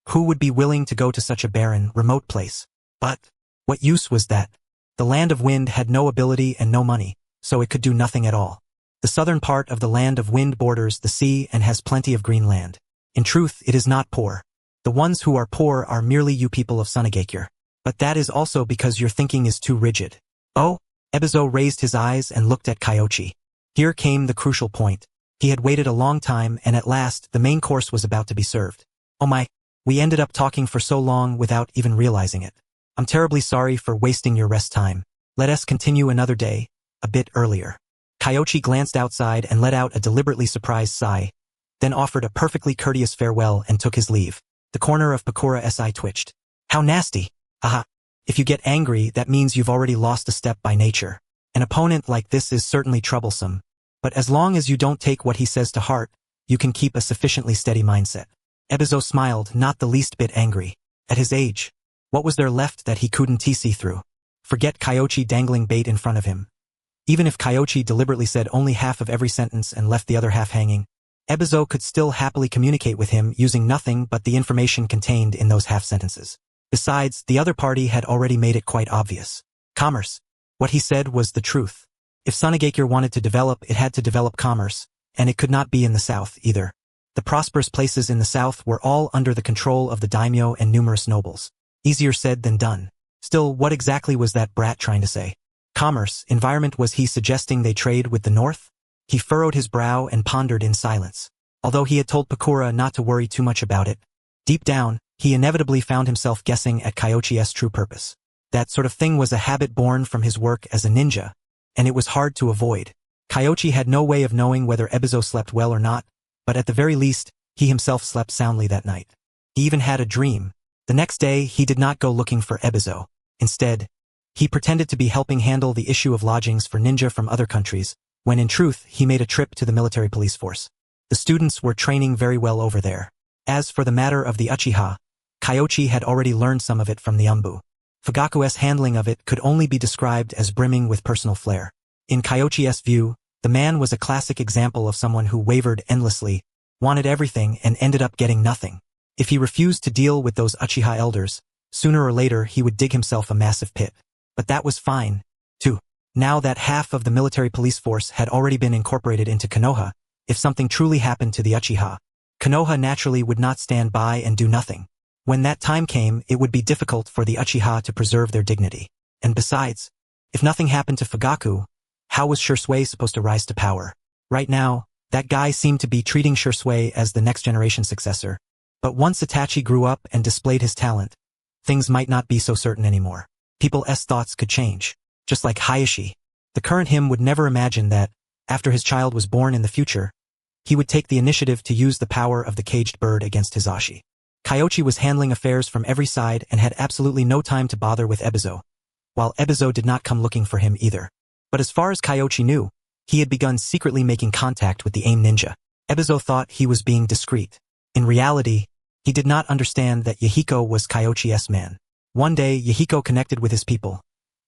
who would be willing to go to such a barren, remote place? But what use was that? The land of wind had no ability and no money, so it could do nothing at all. The southern part of the land of wind borders the sea and has plenty of green land. In truth, it is not poor. The ones who are poor are merely you people of Sunagakure. But that is also because your thinking is too rigid. Oh? Ebizo raised his eyes and looked at Kyoichi. Here came the crucial point. He had waited a long time and at last the main course was about to be served. Oh my, we ended up talking for so long without even realizing it. I'm terribly sorry for wasting your rest time. Let us continue another day, a bit earlier. Kyoichi glanced outside and let out a deliberately surprised sigh, then offered a perfectly courteous farewell and took his leave. The corner of Pakura's eye twitched. How nasty! Aha! If you get angry, that means you've already lost a step by nature. An opponent like this is certainly troublesome, but as long as you don't take what he says to heart, you can keep a sufficiently steady mindset. Ebizo smiled, not the least bit angry. At his age, what was there left that he couldn't see through? Forget Kyoichi dangling bait in front of him. Even if Kyoichi deliberately said only half of every sentence and left the other half hanging, Ebizo could still happily communicate with him using nothing but the information contained in those half sentences. Besides, the other party had already made it quite obvious. Commerce. What he said was the truth. If Sunagakure wanted to develop, it had to develop commerce, and it could not be in the south either. The prosperous places in the south were all under the control of the daimyo and numerous nobles. Easier said than done. Still, what exactly was that brat trying to say? Commerce, environment, was he suggesting they trade with the north? He furrowed his brow and pondered in silence. Although he had told Pakura not to worry too much about it, deep down, he inevitably found himself guessing at Kyoichi's true purpose. That sort of thing was a habit born from his work as a ninja, and it was hard to avoid. Kyoichi had no way of knowing whether Ebizo slept well or not, but at the very least, he himself slept soundly that night. He even had a dream. The next day, he did not go looking for Ebizo. Instead, he pretended to be helping handle the issue of lodgings for ninja from other countries, when in truth, he made a trip to the military police force. The students were training very well over there. As for the matter of the Uchiha, Kyoichi had already learned some of it from the Umbu. Fugaku's handling of it could only be described as brimming with personal flair. In Kyoichi's view, the man was a classic example of someone who wavered endlessly, wanted everything and ended up getting nothing. If he refused to deal with those Uchiha elders, sooner or later he would dig himself a massive pit. But that was fine, too. Now that half of the military police force had already been incorporated into Konoha, if something truly happened to the Uchiha, Konoha naturally would not stand by and do nothing. When that time came, it would be difficult for the Uchiha to preserve their dignity. And besides, if nothing happened to Fugaku, how was Shisui supposed to rise to power? Right now, that guy seemed to be treating Shisui as the next generation successor, But once Itachi grew up and displayed his talent, things might not be so certain anymore. People's thoughts could change. Just like Hayashi, the current him would never imagine that, after his child was born in the future, he would take the initiative to use the power of the caged bird against Hisashi. Kyoichi was handling affairs from every side and had absolutely no time to bother with Ebizo, while Ebizo did not come looking for him either. But as far as Kyoichi knew, he had begun secretly making contact with the AIM ninja. Ebizo thought he was being discreet. In reality, he did not understand that Yahiko was Kyoichi's man. One day, Yahiko connected with his people.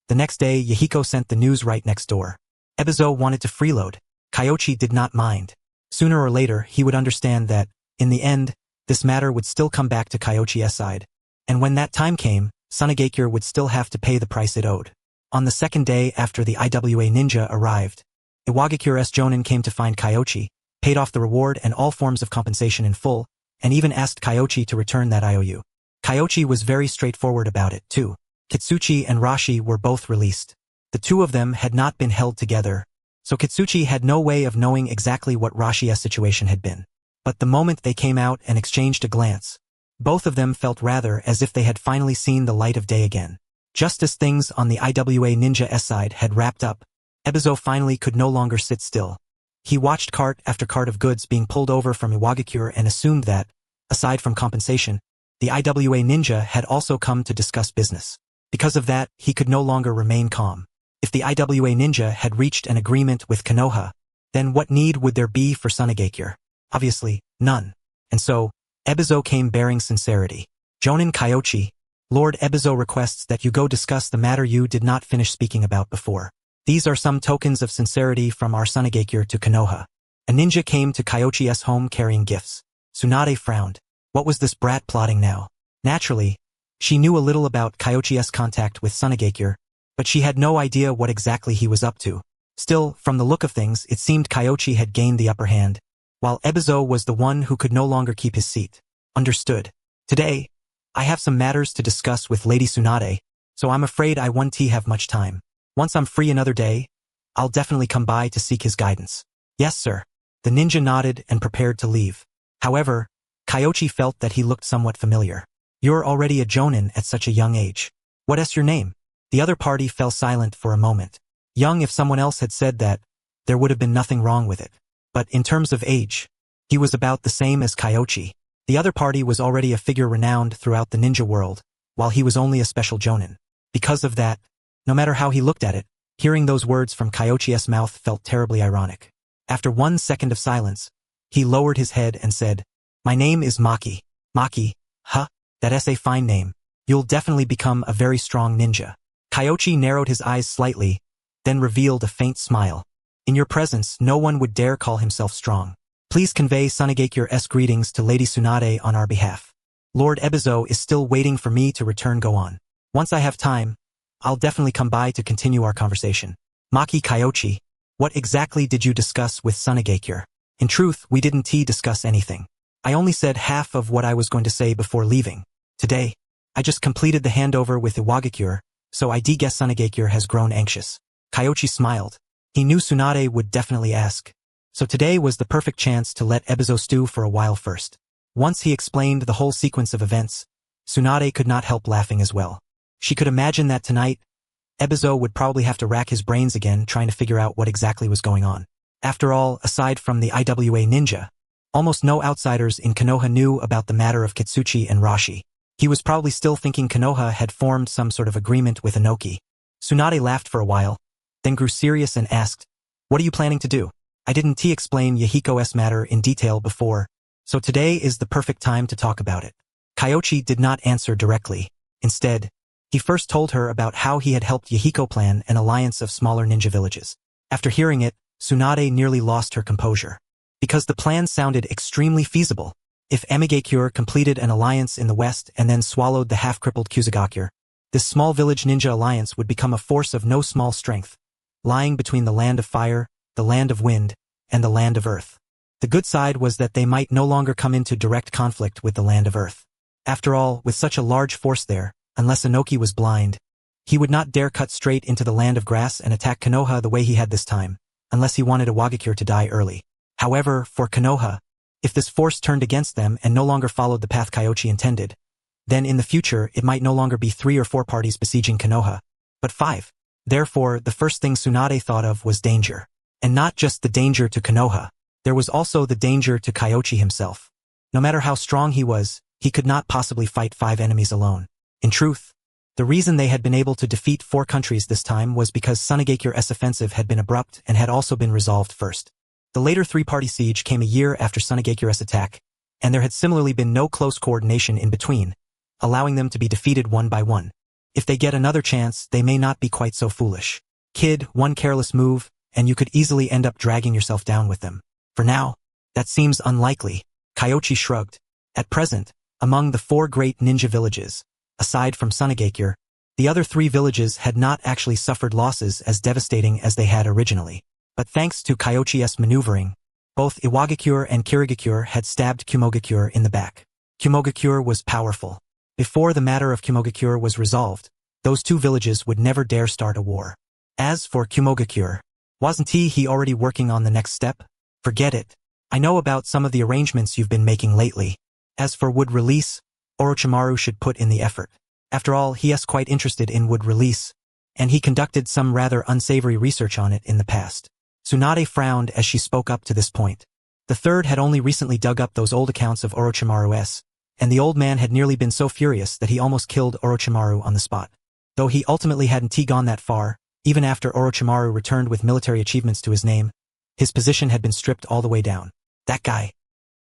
The next day, Yahiko sent the news right next door. Ebizo wanted to freeload. Kyoichi did not mind. Sooner or later, he would understand that, in the end, this matter would still come back to Kyoichi's side. And when that time came, Sunagakure would still have to pay the price it owed. On the second day after the IWA ninja arrived, Iwagakure's Jonin came to find Kyoichi, paid off the reward and all forms of compensation in full, and even asked Kyoichi to return that IOU. Kyoichi was very straightforward about it, too. Kitsuchi and Rashi were both released. The two of them had not been held together, so Kitsuchi had no way of knowing exactly what Rashi's situation had been. But the moment they came out and exchanged a glance, both of them felt rather as if they had finally seen the light of day again. Just as things on the IWA ninja's side had wrapped up, Ebizo finally could no longer sit still. He watched cart after cart of goods being pulled over from Iwagakure and assumed that, aside from compensation, the IWA ninja had also come to discuss business. Because of that, he could no longer remain calm. If the IWA ninja had reached an agreement with Konoha, then what need would there be for Sunagakure? Obviously, none. And so, Ebizo came bearing sincerity. Jonin Kyoichi, Lord Ebizo requests that you go discuss the matter you did not finish speaking about before. These are some tokens of sincerity from our Sunagakure to Konoha. A ninja came to Kyoichi's home carrying gifts. Tsunade frowned. What was this brat plotting now? Naturally, she knew a little about Kyoichi's contact with Sunagakure, but she had no idea what exactly he was up to. Still, from the look of things, it seemed Kyoichi had gained the upper hand, while Ebizo was the one who could no longer keep his seat. Understood. Today, I have some matters to discuss with Lady Tsunade, so I'm afraid I won't have much time. Once I'm free another day, I'll definitely come by to seek his guidance. Yes, sir. The ninja nodded and prepared to leave. However, Kyoichi felt that he looked somewhat familiar. You're already a jonin at such a young age. What's your name? The other party fell silent for a moment. Young, if someone else had said that, there would have been nothing wrong with it. But in terms of age, he was about the same as Kyoichi. The other party was already a figure renowned throughout the ninja world, while he was only a special jonin. Because of that, no matter how he looked at it, hearing those words from Kyoichi's mouth felt terribly ironic. After 1 second of silence, he lowered his head and said, My name is Maki. Maki, huh? That's a fine name. You'll definitely become a very strong ninja. Kyoichi narrowed his eyes slightly, then revealed a faint smile. In your presence, no one would dare call himself strong. Please convey Sunagakure's greetings to Lady Tsunade on our behalf. Lord Ebizo is still waiting for me to return. Go on. Once I have time, I'll definitely come by to continue our conversation. Maki Kyoichi, what exactly did you discuss with Sunagakure? In truth, we didn't discuss anything. I only said half of what I was going to say before leaving. Today, I just completed the handover with Iwagakure, so I guess Sunagakure has grown anxious. Kyoichi smiled. He knew Tsunade would definitely ask. So today was the perfect chance to let Ebizo stew for a while first. Once he explained the whole sequence of events, Tsunade could not help laughing as well. She could imagine that tonight, Ebizo would probably have to rack his brains again trying to figure out what exactly was going on. After all, aside from the IWA ninja, almost no outsiders in Konoha knew about the matter of Kitsuchi and Rashi. He was probably still thinking Konoha had formed some sort of agreement with Inoki. Tsunade laughed for a while, then grew serious and asked, What are you planning to do? I didn't explain Yahiko's matter in detail before, so today is the perfect time to talk about it. Kyoichi did not answer directly. Instead, he first told her about how he had helped Yahiko plan an alliance of smaller ninja villages. After hearing it, Tsunade nearly lost her composure. Because the plan sounded extremely feasible. If Amigakure completed an alliance in the west and then swallowed the half-crippled Kusagakure, this small village ninja alliance would become a force of no small strength, lying between the land of fire, the land of wind, and the land of earth. The good side was that they might no longer come into direct conflict with the land of earth. After all, with such a large force there, unless Inoki was blind, he would not dare cut straight into the land of grass and attack Konoha the way he had this time, unless he wanted Iwagakure to die early. However, for Konoha, If this force turned against them and no longer followed the path Kyoichi intended, then in the future it might no longer be 3 or 4 parties besieging Konoha, but 5. Therefore, the first thing Tsunade thought of was danger. And not just the danger to Konoha, there was also the danger to Kyoichi himself. No matter how strong he was, he could not possibly fight 5 enemies alone. In truth, the reason they had been able to defeat 4 countries this time was because Sunagekyur's offensive had been abrupt and had also been resolved first. The later 3-party siege came a year after Sunagekyur's attack, and there had similarly been no close coordination in between, allowing them to be defeated one by one. If they get another chance, they may not be quite so foolish. Kid, one careless move, and you could easily end up dragging yourself down with them. For now, that seems unlikely. Kyoichi shrugged. At present, among the 4 great ninja villages, aside from Sunagekyur, the other 3 villages had not actually suffered losses as devastating as they had originally. But thanks to Kyoichi's maneuvering, both Iwagakure and Kirigakure had stabbed Kumogakure in the back. Kumogakure was powerful. Before the matter of Kumogakure was resolved, those 2 villages would never dare start a war. As for Kumogakure, wasn't he already working on the next step? Forget it. I know about some of the arrangements you've been making lately. As for wood release, Orochimaru should put in the effort. After all, he is quite interested in wood release, and he conducted some rather unsavory research on it in the past. Tsunade frowned as she spoke up to this point. The third had only recently dug up those old accounts of Orochimaru's, and the old man had nearly been so furious that he almost killed Orochimaru on the spot. Though he ultimately hadn't gone that far, even after Orochimaru returned with military achievements to his name, his position had been stripped all the way down. That guy.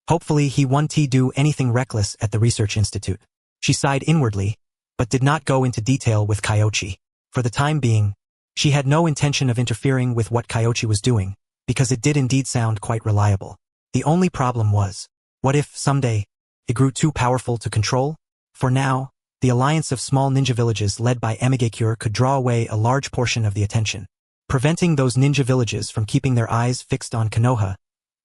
Hopefully he won't do anything reckless at the research institute. She sighed inwardly, but did not go into detail with Kyoichi. For the time being, she had no intention of interfering with what Kyoichi was doing, because it did indeed sound quite reliable. The only problem was, what if, someday, it grew too powerful to control? For now, the alliance of small ninja villages led by Amigakure could draw away a large portion of the attention, preventing those ninja villages from keeping their eyes fixed on Konoha,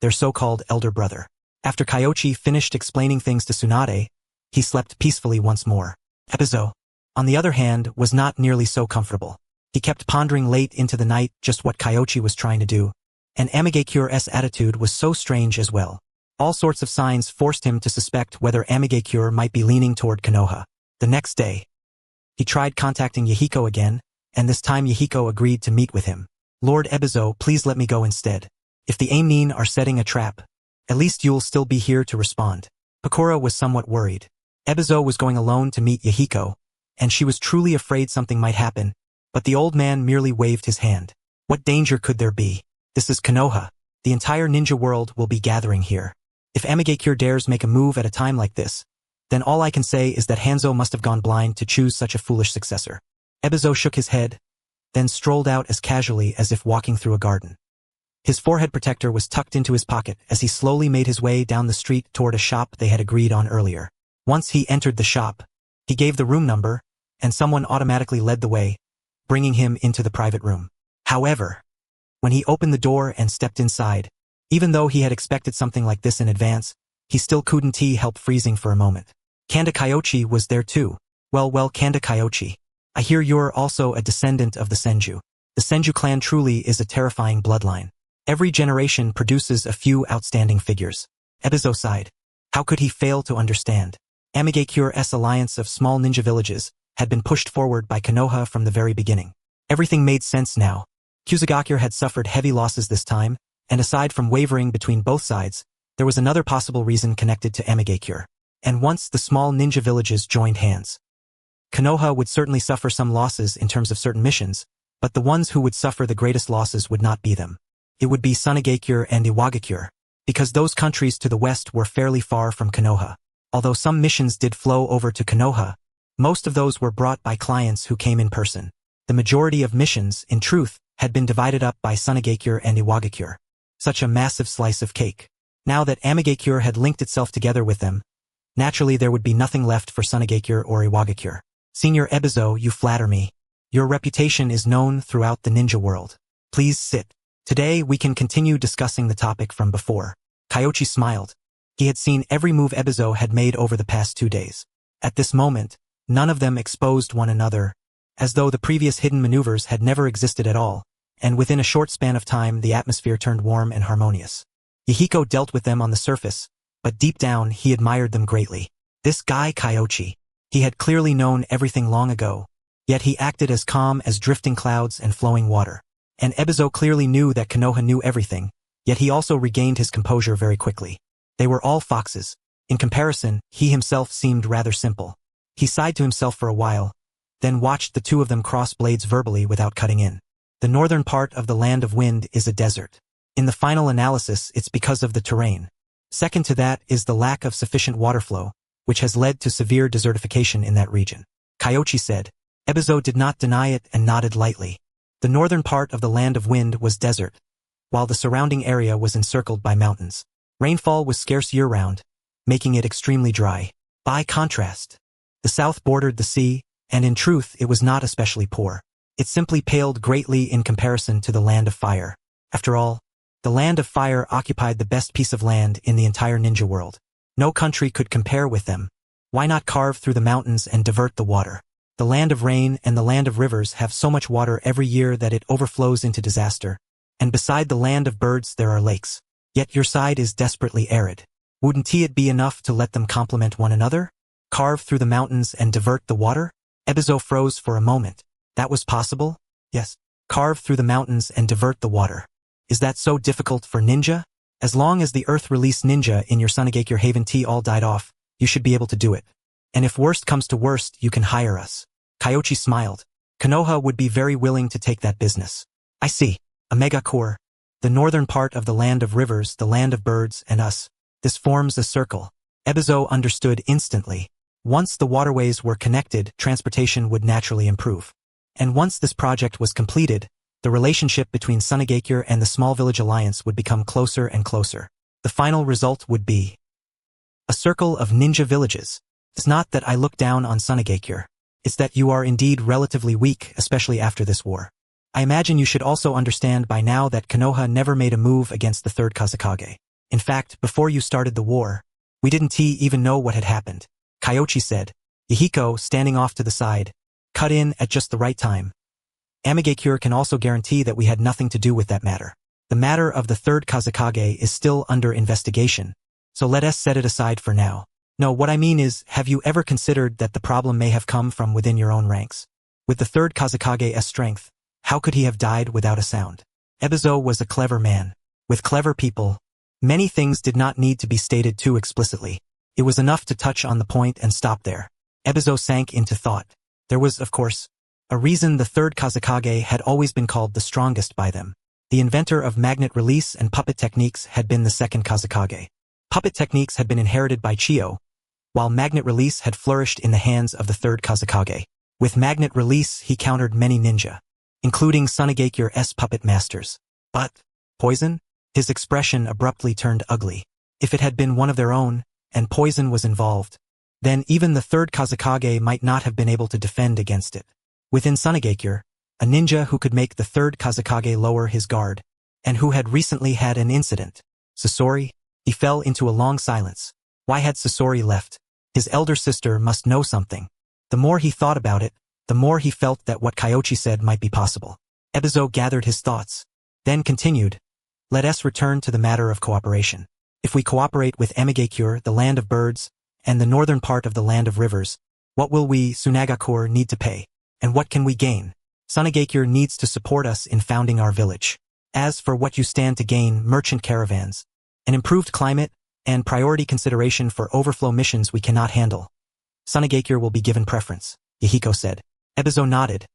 their so-called elder brother. After Kyoichi finished explaining things to Tsunade, he slept peacefully once more. Ebizo, on the other hand, was not nearly so comfortable. He kept pondering late into the night just what Kyoichi was trying to do, and Amigakure's attitude was so strange as well. All sorts of signs forced him to suspect whether Amigakure might be leaning toward Konoha. The next day, he tried contacting Yahiko again, and this time Yahiko agreed to meet with him. Lord Ebizo, please let me go instead. If the Aimnin are setting a trap, at least you'll still be here to respond. Pakura was somewhat worried. Ebizo was going alone to meet Yahiko, and she was truly afraid something might happen, but the old man merely waved his hand. What danger could there be? This is Konoha. The entire ninja world will be gathering here. If Amigakure dares make a move at a time like this, then all I can say is that Hanzo must have gone blind to choose such a foolish successor. Ebizo shook his head, then strolled out as casually as if walking through a garden. His forehead protector was tucked into his pocket as he slowly made his way down the street toward a shop they had agreed on earlier. Once he entered the shop, he gave the room number, and someone automatically led the way, bringing him into the private room. However, when he opened the door and stepped inside, even though he had expected something like this in advance, he still couldn't help freezing for a moment. Kanda Kyoichi was there too. Well, Kanda Kyoichi. I hear you're also a descendant of the Senju. The Senju clan truly is a terrifying bloodline. Every generation produces a few outstanding figures. Ebizo sighed. How could he fail to understand? Amigakure's alliance of small ninja villages had been pushed forward by Konoha from the very beginning. Everything made sense now. Kusugakure had suffered heavy losses this time, and aside from wavering between both sides, there was another possible reason connected to Amigakure. And once the small ninja villages joined hands, Konoha would certainly suffer some losses in terms of certain missions, but the ones who would suffer the greatest losses would not be them. It would be Sunagekyur and Iwagakure, because those countries to the west were fairly far from Konoha. Although some missions did flow over to Konoha, most of those were brought by clients who came in person. The majority of missions, in truth, had been divided up by Sunagekyur and Iwagakure. Such a massive slice of cake. Now that Amigakure had linked itself together with them, naturally there would be nothing left for Sunagekyur or Iwagakure. Senior Ebizo, you flatter me. Your reputation is known throughout the ninja world. Please sit. Today we can continue discussing the topic from before. Kyoichi smiled. He had seen every move Ebizo had made over the past 2 days. At this moment, none of them exposed one another, as though the previous hidden maneuvers had never existed at all, and within a short span of time the atmosphere turned warm and harmonious. Yahiko dealt with them on the surface, but deep down he admired them greatly. This guy Kyoichi. He had clearly known everything long ago, yet he acted as calm as drifting clouds and flowing water. And Ebizo clearly knew that Konoha knew everything, yet he also regained his composure very quickly. They were all foxes. In comparison, he himself seemed rather simple. He sighed to himself for a while, then watched the two of them cross blades verbally without cutting in. The northern part of the Land of Wind is a desert. In the final analysis, it's because of the terrain. Second to that is the lack of sufficient water flow, which has led to severe desertification in that region. Kyoichi said. Ebizo did not deny it and nodded lightly. The northern part of the Land of Wind was desert, while the surrounding area was encircled by mountains. Rainfall was scarce year-round, making it extremely dry. By contrast, the south bordered the sea, and in truth it was not especially poor. It simply paled greatly in comparison to the Land of Fire. After all, the Land of Fire occupied the best piece of land in the entire ninja world. No country could compare with them. Why not carve through the mountains and divert the water? The Land of Rain and the Land of Rivers have so much water every year that it overflows into disaster. And beside the Land of Birds there are lakes. Yet your side is desperately arid. Wouldn't it be enough to let them complement one another? Carve through the mountains and divert the water? Ebizo froze for a moment. That was possible? Yes. Carve through the mountains and divert the water. Is that so difficult for ninja? As long as the Earth Release ninja in your Sunagakure Haven Tea all died off, you should be able to do it. And if worst comes to worst, you can hire us. Kyoichi smiled. Konoha would be very willing to take that business. I see. A megakure. The northern part of the Land of Rivers, the Land of Birds, and us. This forms a circle. Ebizo understood instantly. Once the waterways were connected, transportation would naturally improve. And once this project was completed, the relationship between Sunagakure and the Small Village Alliance would become closer and closer. The final result would be a circle of ninja villages. It's not that I look down on Sunagakure. It's that you are indeed relatively weak, especially after this war. I imagine you should also understand by now that Konoha never made a move against the third Kazekage. In fact, before you started the war, we didn't even know what had happened. Kyoichi said. Yahiko, standing off to the side, cut in at just the right time. Amigakure can also guarantee that we had nothing to do with that matter. The matter of the third Kazekage is still under investigation, so let us set it aside for now. No, what I mean is, have you ever considered that the problem may have come from within your own ranks? With the third Kazekage's strength, how could he have died without a sound? Ebizo was a clever man. With clever people, many things did not need to be stated too explicitly. It was enough to touch on the point and stop there. Ebizo sank into thought. There was, of course, a reason the third Kazekage had always been called the strongest by them. The inventor of magnet release and puppet techniques had been the second Kazekage. Puppet techniques had been inherited by Chiyo, while magnet release had flourished in the hands of the third Kazekage. With magnet release, he countered many ninja, including Sunagakure's puppet masters. But poison? His expression abruptly turned ugly. If it had been one of their own, and poison was involved, then even the third Kazekage might not have been able to defend against it. Within Sunagakure, a ninja who could make the third Kazekage lower his guard, and who had recently had an incident. Sasori? He fell into a long silence. Why had Sasori left? His elder sister must know something. The more he thought about it, the more he felt that what Kyoichi said might be possible. Ebizo gathered his thoughts, then continued. Let us return to the matter of cooperation. If we cooperate with Amigakure, the Land of Birds, and the northern part of the Land of Rivers, what will we, Sunagakure, need to pay? And what can we gain? Sunagakure needs to support us in founding our village. As for what you stand to gain, merchant caravans, an improved climate, and priority consideration for overflow missions we cannot handle. Sunagakure will be given preference, Yahiko said. Ebizo nodded,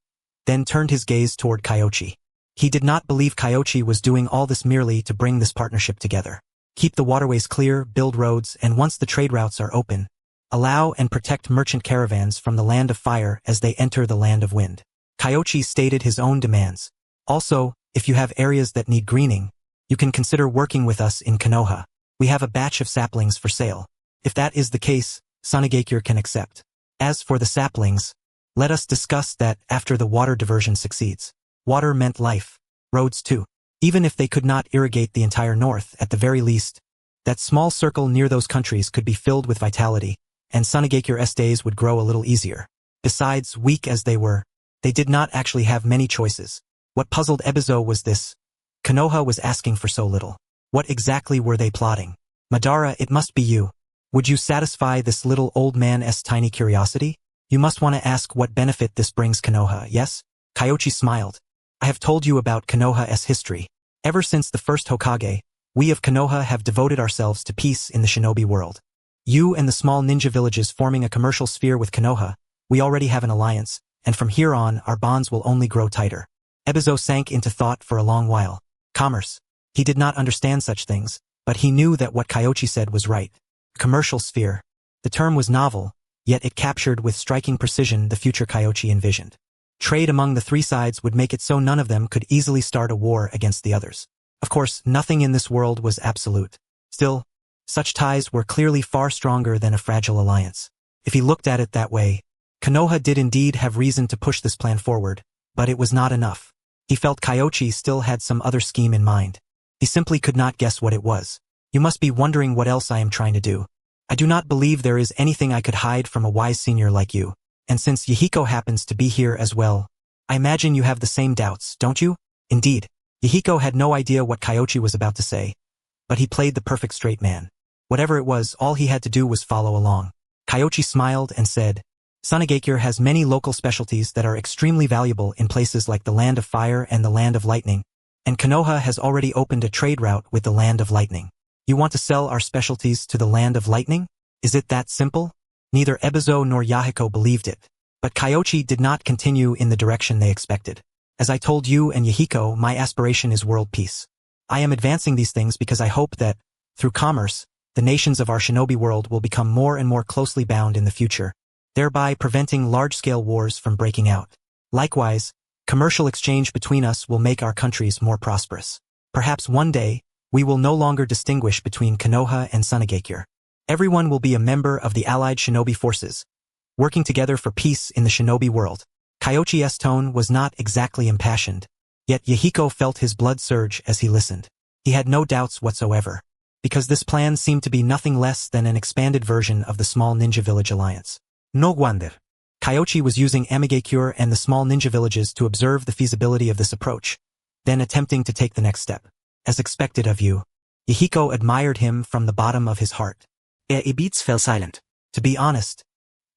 then turned his gaze toward Kyoichi. He did not believe Kyoichi was doing all this merely to bring this partnership together. Keep the waterways clear, build roads, and once the trade routes are open, allow and protect merchant caravans from the Land of Fire as they enter the Land of Wind. Kyoichi stated his own demands. Also, if you have areas that need greening, you can consider working with us in Konoha. We have a batch of saplings for sale. If that is the case, Sunagakure can accept. As for the saplings, let us discuss that after the water diversion succeeds. Water meant life. Roads too. Even if they could not irrigate the entire north, at the very least, that small circle near those countries could be filled with vitality, and Sunagakure's days would grow a little easier. Besides, weak as they were, they did not actually have many choices. What puzzled Ebizo was this. Konoha was asking for so little. What exactly were they plotting? Madara, it must be you. Would you satisfy this little old man's tiny curiosity? You must want to ask what benefit this brings Konoha, yes? Kyoichi smiled. I have told you about Konoha's history. Ever since the first Hokage, we of Konoha have devoted ourselves to peace in the shinobi world. You and the small ninja villages forming a commercial sphere with Konoha, we already have an alliance, and from here on our bonds will only grow tighter. Ebizo sank into thought for a long while. Commerce. He did not understand such things, but he knew that what Kyoichi said was right. Commercial sphere. The term was novel, yet it captured with striking precision the future Kyoichi envisioned. Trade among the three sides would make it so none of them could easily start a war against the others. Of course, nothing in this world was absolute. Still, such ties were clearly far stronger than a fragile alliance. If he looked at it that way, Konoha did indeed have reason to push this plan forward, but it was not enough. He felt Kyoichi still had some other scheme in mind. He simply could not guess what it was. You must be wondering what else I am trying to do. I do not believe there is anything I could hide from a wise senior like you. And since Yahiko happens to be here as well, I imagine you have the same doubts, don't you? Indeed. Yahiko had no idea what Kyoichi was about to say, but he played the perfect straight man. Whatever it was, all he had to do was follow along. Kyoichi smiled and said, Sunagakure has many local specialties that are extremely valuable in places like the Land of Fire and the Land of Lightning, and Konoha has already opened a trade route with the Land of Lightning. You want to sell our specialties to the Land of Lightning? Is it that simple? Neither Ebizo nor Yahiko believed it, but Kyoichi did not continue in the direction they expected. As I told you and Yahiko, my aspiration is world peace. I am advancing these things because I hope that, through commerce, the nations of our shinobi world will become more and more closely bound in the future, thereby preventing large-scale wars from breaking out. Likewise, commercial exchange between us will make our countries more prosperous. Perhaps one day, we will no longer distinguish between Konoha and Sunagakure. Everyone will be a member of the allied shinobi forces, working together for peace in the shinobi world. Kyoichi's tone was not exactly impassioned, yet Yahiko felt his blood surge as he listened. He had no doubts whatsoever, because this plan seemed to be nothing less than an expanded version of the small ninja village alliance. No wonder. Kyoichi was using Amigakure and the small ninja villages to observe the feasibility of this approach, then attempting to take the next step. As expected of you. Yahiko admired him from the bottom of his heart. Ibits fell silent. To be honest,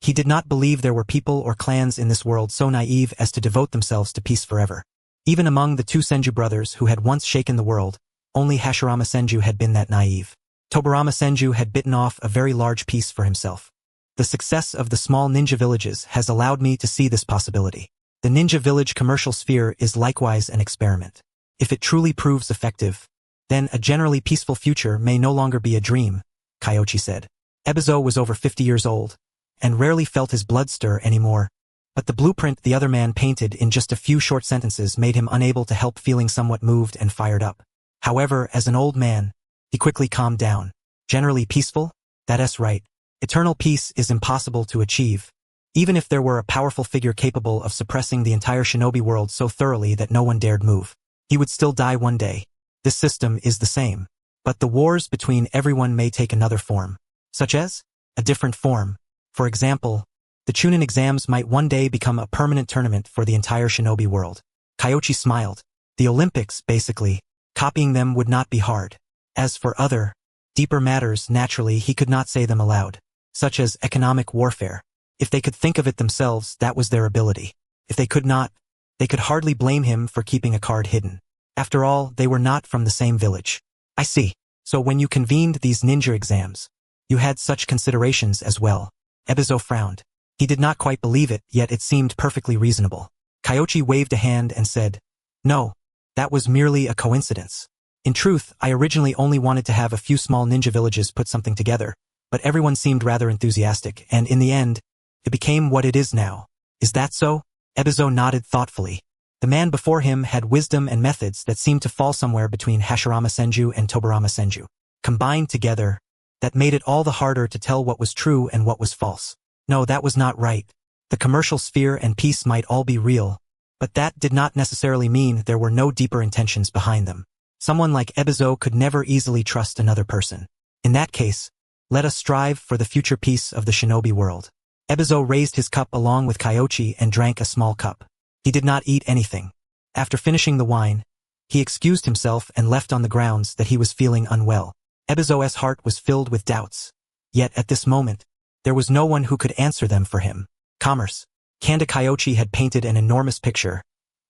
he did not believe there were people or clans in this world so naive as to devote themselves to peace forever. Even among the two Senju brothers who had once shaken the world, only Hashirama Senju had been that naive. Tobarama Senju had bitten off a very large piece for himself. The success of the small ninja villages has allowed me to see this possibility. The ninja village commercial sphere is likewise an experiment. If it truly proves effective, then a generally peaceful future may no longer be a dream, Kyoichi said. Ebizo was over 50 years old, and rarely felt his blood stir anymore, but the blueprint the other man painted in just a few short sentences made him unable to help feeling somewhat moved and fired up. However, as an old man, he quickly calmed down. Generally peaceful? That's right. Eternal peace is impossible to achieve, even if there were a powerful figure capable of suppressing the entire shinobi world so thoroughly that no one dared move. He would still die one day. This system is the same. But the wars between everyone may take another form. Such as? A different form. For example, the Chunin exams might one day become a permanent tournament for the entire shinobi world. Kyoichi smiled. The Olympics, basically. Copying them would not be hard. As for other, deeper matters, naturally he could not say them aloud. Such as economic warfare. If they could think of it themselves, that was their ability. If they could not, they could hardly blame him for keeping a card hidden. After all, they were not from the same village. I see. So when you convened these ninja exams, you had such considerations as well. Ebizo frowned. He did not quite believe it, yet it seemed perfectly reasonable. Kyoichi waved a hand and said, No, that was merely a coincidence. In truth, I originally only wanted to have a few small ninja villages put something together, but everyone seemed rather enthusiastic, and in the end, it became what it is now. Is that so? Ebizo nodded thoughtfully. The man before him had wisdom and methods that seemed to fall somewhere between Hashirama Senju and Tobarama Senju. Combined together, that made it all the harder to tell what was true and what was false. No, that was not right. The commercial sphere and peace might all be real, but that did not necessarily mean there were no deeper intentions behind them. Someone like Ebizo could never easily trust another person. In that case, let us strive for the future peace of the shinobi world. Ebizo raised his cup along with Kyoichi and drank a small cup. He did not eat anything. After finishing the wine, He excused himself and left on the grounds that he was feeling unwell. Ebizo's heart was filled with doubts. Yet at this moment, there was no one who could answer them for him. Commerce. Kyoichi had painted an enormous picture,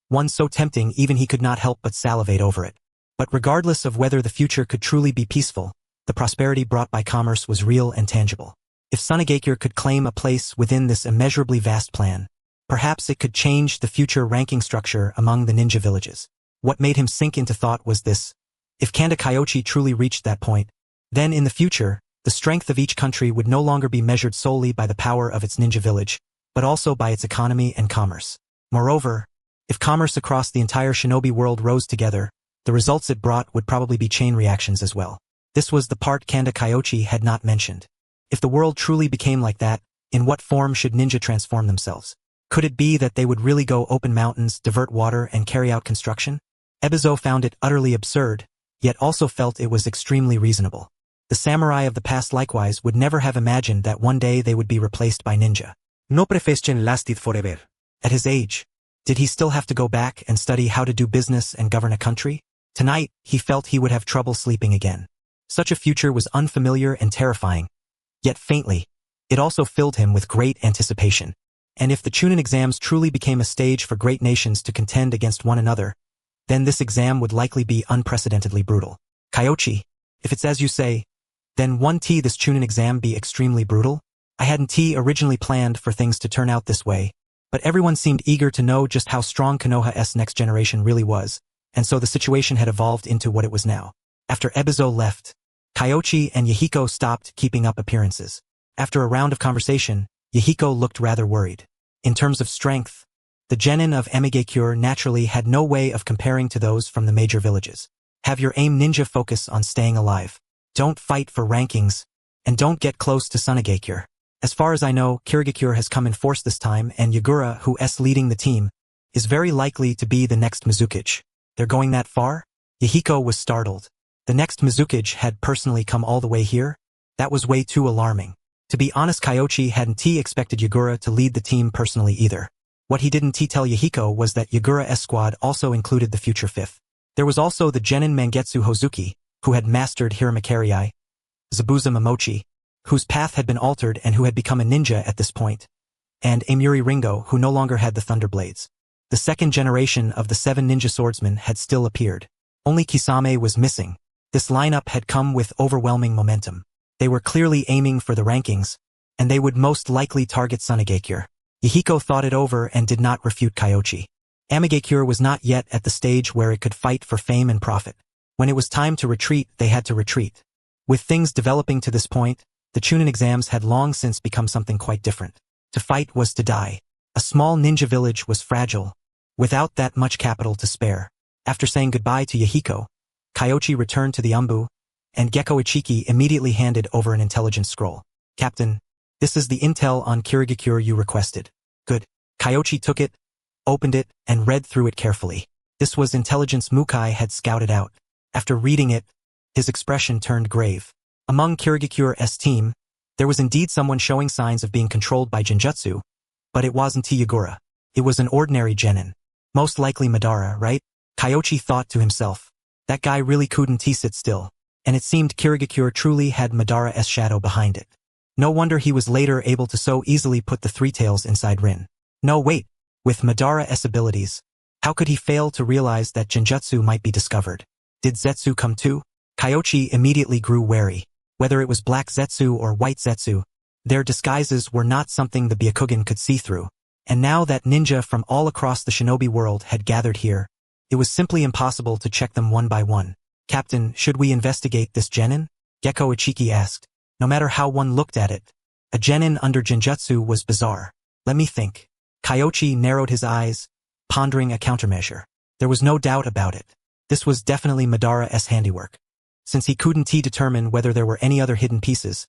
one so tempting even he could not help but salivate over it. But regardless of whether the future could truly be peaceful, the prosperity brought by commerce was real and tangible. If Sunagakure could claim a place within this immeasurably vast plan, perhaps it could change the future ranking structure among the ninja villages. What made him sink into thought was this: if Kyoichi truly reached that point, then in the future, the strength of each country would no longer be measured solely by the power of its ninja village, but also by its economy and commerce. Moreover, if commerce across the entire shinobi world rose together, the results it brought would probably be chain reactions as well. This was the part Kyoichi had not mentioned. If the world truly became like that, in what form should ninja transform themselves? Could it be that they would really go open mountains, divert water, and carry out construction? Ebizo found it utterly absurd, yet also felt it was extremely reasonable. The samurai of the past likewise would never have imagined that one day they would be replaced by ninja. No profession lasted forever. At his age, did he still have to go back and study how to do business and govern a country? Tonight, he felt he would have trouble sleeping again. Such a future was unfamiliar and terrifying. Yet faintly, it also filled him with great anticipation. And if the Chunin exams truly became a stage for great nations to contend against one another, then this exam would likely be unprecedentedly brutal. Kyoichi, if it's as you say, then won't this Chunin exam be extremely brutal? I hadn't originally planned for things to turn out this way, but everyone seemed eager to know just how strong Konoha's next generation really was, and so the situation had evolved into what it was now. After Ebizo left, Kyoichi and Yahiko stopped keeping up appearances. After a round of conversation, Yahiko looked rather worried. In terms of strength, the genin of Amigakure naturally had no way of comparing to those from the major villages. Have your aim ninja focus on staying alive. Don't fight for rankings, and don't get close to Sunagakure. As far as I know, Kirigakure has come in force this time, and Yagura, who is leading the team, is very likely to be the next Mizukage. They're going that far? Yahiko was startled. The next Mizukage had personally come all the way here? That was way too alarming. To be honest, Kyoichi hadn't expected Yagura to lead the team personally either. What he didn't tell Yahiko was that Yagura's squad also included the future fifth. There was also the genin Mangetsu Hozuki, who had mastered Hiramakari, Zabuza Momochi, whose path had been altered and who had become a ninja at this point, and Amuri Ringo, who no longer had the Thunder Blades. The second generation of the 7 ninja swordsmen had still appeared. Only Kisame was missing. This lineup had come with overwhelming momentum. They were clearly aiming for the rankings, and they would most likely target Sunagakure. Yahiko thought it over and did not refute Kyoichi. Amigakure was not yet at the stage where it could fight for fame and profit. When it was time to retreat, they had to retreat. With things developing to this point, the Chunin exams had long since become something quite different. To fight was to die. A small ninja village was fragile, without that much capital to spare. After saying goodbye to Yahiko, Kyoichi returned to the Umbu, and Gekko Ichiki immediately handed over an intelligence scroll. Captain, this is the intel on Kirigakure you requested. Good. Kyoichi took it, opened it, and read through it carefully. This was intelligence Mukai had scouted out. After reading it, his expression turned grave. Among Kirigakure's team, there was indeed someone showing signs of being controlled by Genjutsu, but it wasn't Yagura. It was an ordinary genin. Most likely Madara, right? Kyoichi thought to himself. That guy really couldn't sit still, and it seemed Kirigakure truly had Madara's shadow behind it. No wonder he was later able to so easily put the Three Tails inside Rin. No, wait. With Madara's abilities, how could he fail to realize that Genjutsu might be discovered? Did Zetsu come too? Kyoichi immediately grew wary. Whether it was black Zetsu or white Zetsu, their disguises were not something the Byakugan could see through. And now that ninja from all across the shinobi world had gathered here, it was simply impossible to check them one by one. Captain, should we investigate this genin? Gekko Ichiki asked. No matter how one looked at it, a genin under Genjutsu was bizarre. Let me think. Kyoichi narrowed his eyes, pondering a countermeasure. There was no doubt about it. This was definitely Madara's handiwork. Since he couldn't determine whether there were any other hidden pieces,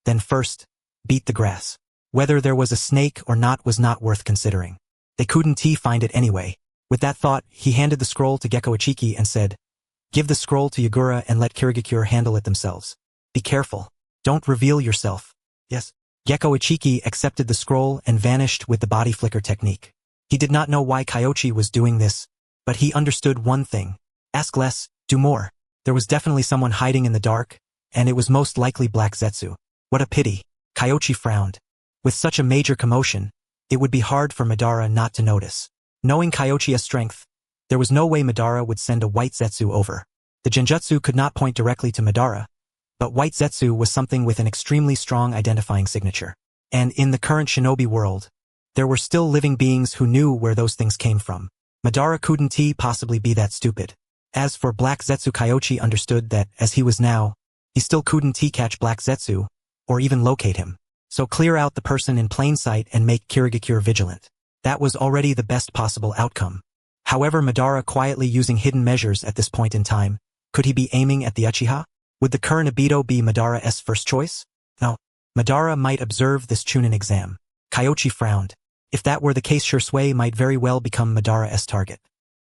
then first, beat the grass. Whether there was a snake or not was not worth considering. They couldn't find it anyway. With that thought, he handed the scroll to Gekko Ichiki and said, "Give the scroll to Yagura and let Kirigakure handle it themselves. Be careful. Don't reveal yourself." Yes. Gekko Ichiki accepted the scroll and vanished with the body flicker technique. He did not know why Kyoichi was doing this, but he understood one thing. Ask less, do more. There was definitely someone hiding in the dark, and it was most likely Black Zetsu. What a pity. Kyoichi frowned. With such a major commotion, it would be hard for Madara not to notice. Knowing Kyoichi's strength, there was no way Madara would send a white Zetsu over. The genjutsu could not point directly to Madara, but white Zetsu was something with an extremely strong identifying signature. And in the current shinobi world, there were still living beings who knew where those things came from. Madara couldn't possibly be that stupid. As for Black Zetsu, Kyoichi understood that, as he was now, he still couldn't catch Black Zetsu, or even locate him. So clear out the person in plain sight and make Kirigakure vigilant. That was already the best possible outcome. However, Madara quietly using hidden measures at this point in time, could he be aiming at the Uchiha? Would the current Obito be Madara's first choice? No. Madara might observe this Chunin exam. Kyoichi frowned. If that were the case, Shisui might very well become Madara's target.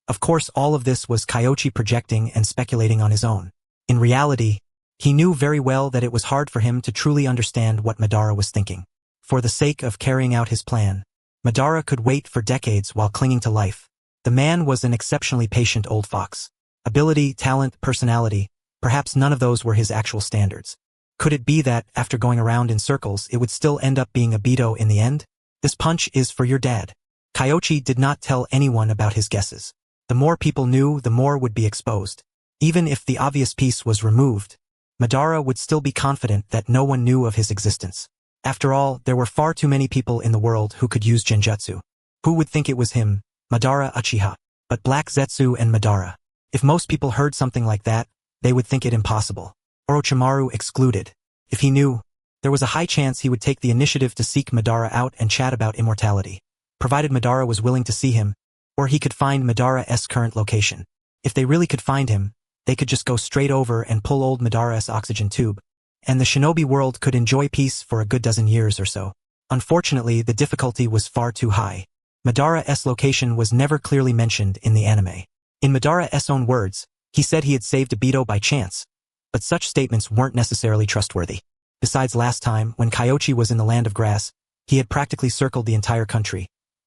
Of course, all of this was Kyoichi projecting and speculating on his own. In reality, he knew very well that it was hard for him to truly understand what Madara was thinking. For the sake of carrying out his plan, Madara could wait for decades while clinging to life. The man was an exceptionally patient old fox. Ability, talent, personality, perhaps none of those were his actual standards. Could it be that, after going around in circles, it would still end up being Obito in the end? This punch is for your dad. Kyoichi did not tell anyone about his guesses. The more people knew, the more would be exposed. Even if the obvious piece was removed, Madara would still be confident that no one knew of his existence. After all, there were far too many people in the world who could use genjutsu. Who would think it was him, Madara Uchiha? But Black Zetsu and Madara. If most people heard something like that, they would think it impossible. Orochimaru excluded. If he knew, there was a high chance he would take the initiative to seek Madara out and chat about immortality, provided Madara was willing to see him, or he could find Madara's current location. If they really could find him, they could just go straight over and pull old Madara's oxygen tube, and the shinobi world could enjoy peace for a good dozen years or so. Unfortunately, the difficulty was far too high. Madara's location was never clearly mentioned in the anime. In Madara's own words, he said he had saved Obito by chance, but such statements weren't necessarily trustworthy. Besides, last time, when Kyoichi was in the Land of Grass, he had practically circled the entire country.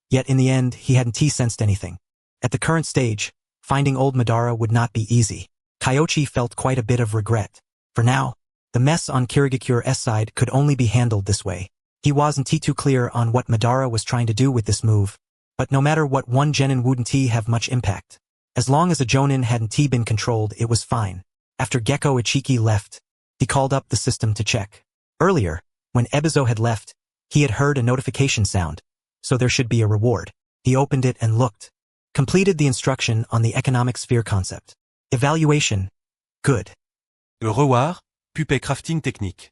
Yet in the end, he hadn't sensed anything. At the current stage, finding old Madara would not be easy. Kyoichi felt quite a bit of regret. For now, the mess on Kirigakure's side could only be handled this way. He wasn't too clear on what Madara was trying to do with this move, but no matter what, one genin wouldn't have much impact. As long as a jonin hadn't been controlled, it was fine. After Gekko Ichiki left, he called up the system to check. Earlier, when Ebizo had left, he had heard a notification sound, so there should be a reward. He opened it and looked. Completed the instruction on the economic sphere concept. Evaluation. Good. Reward, puppet crafting technique.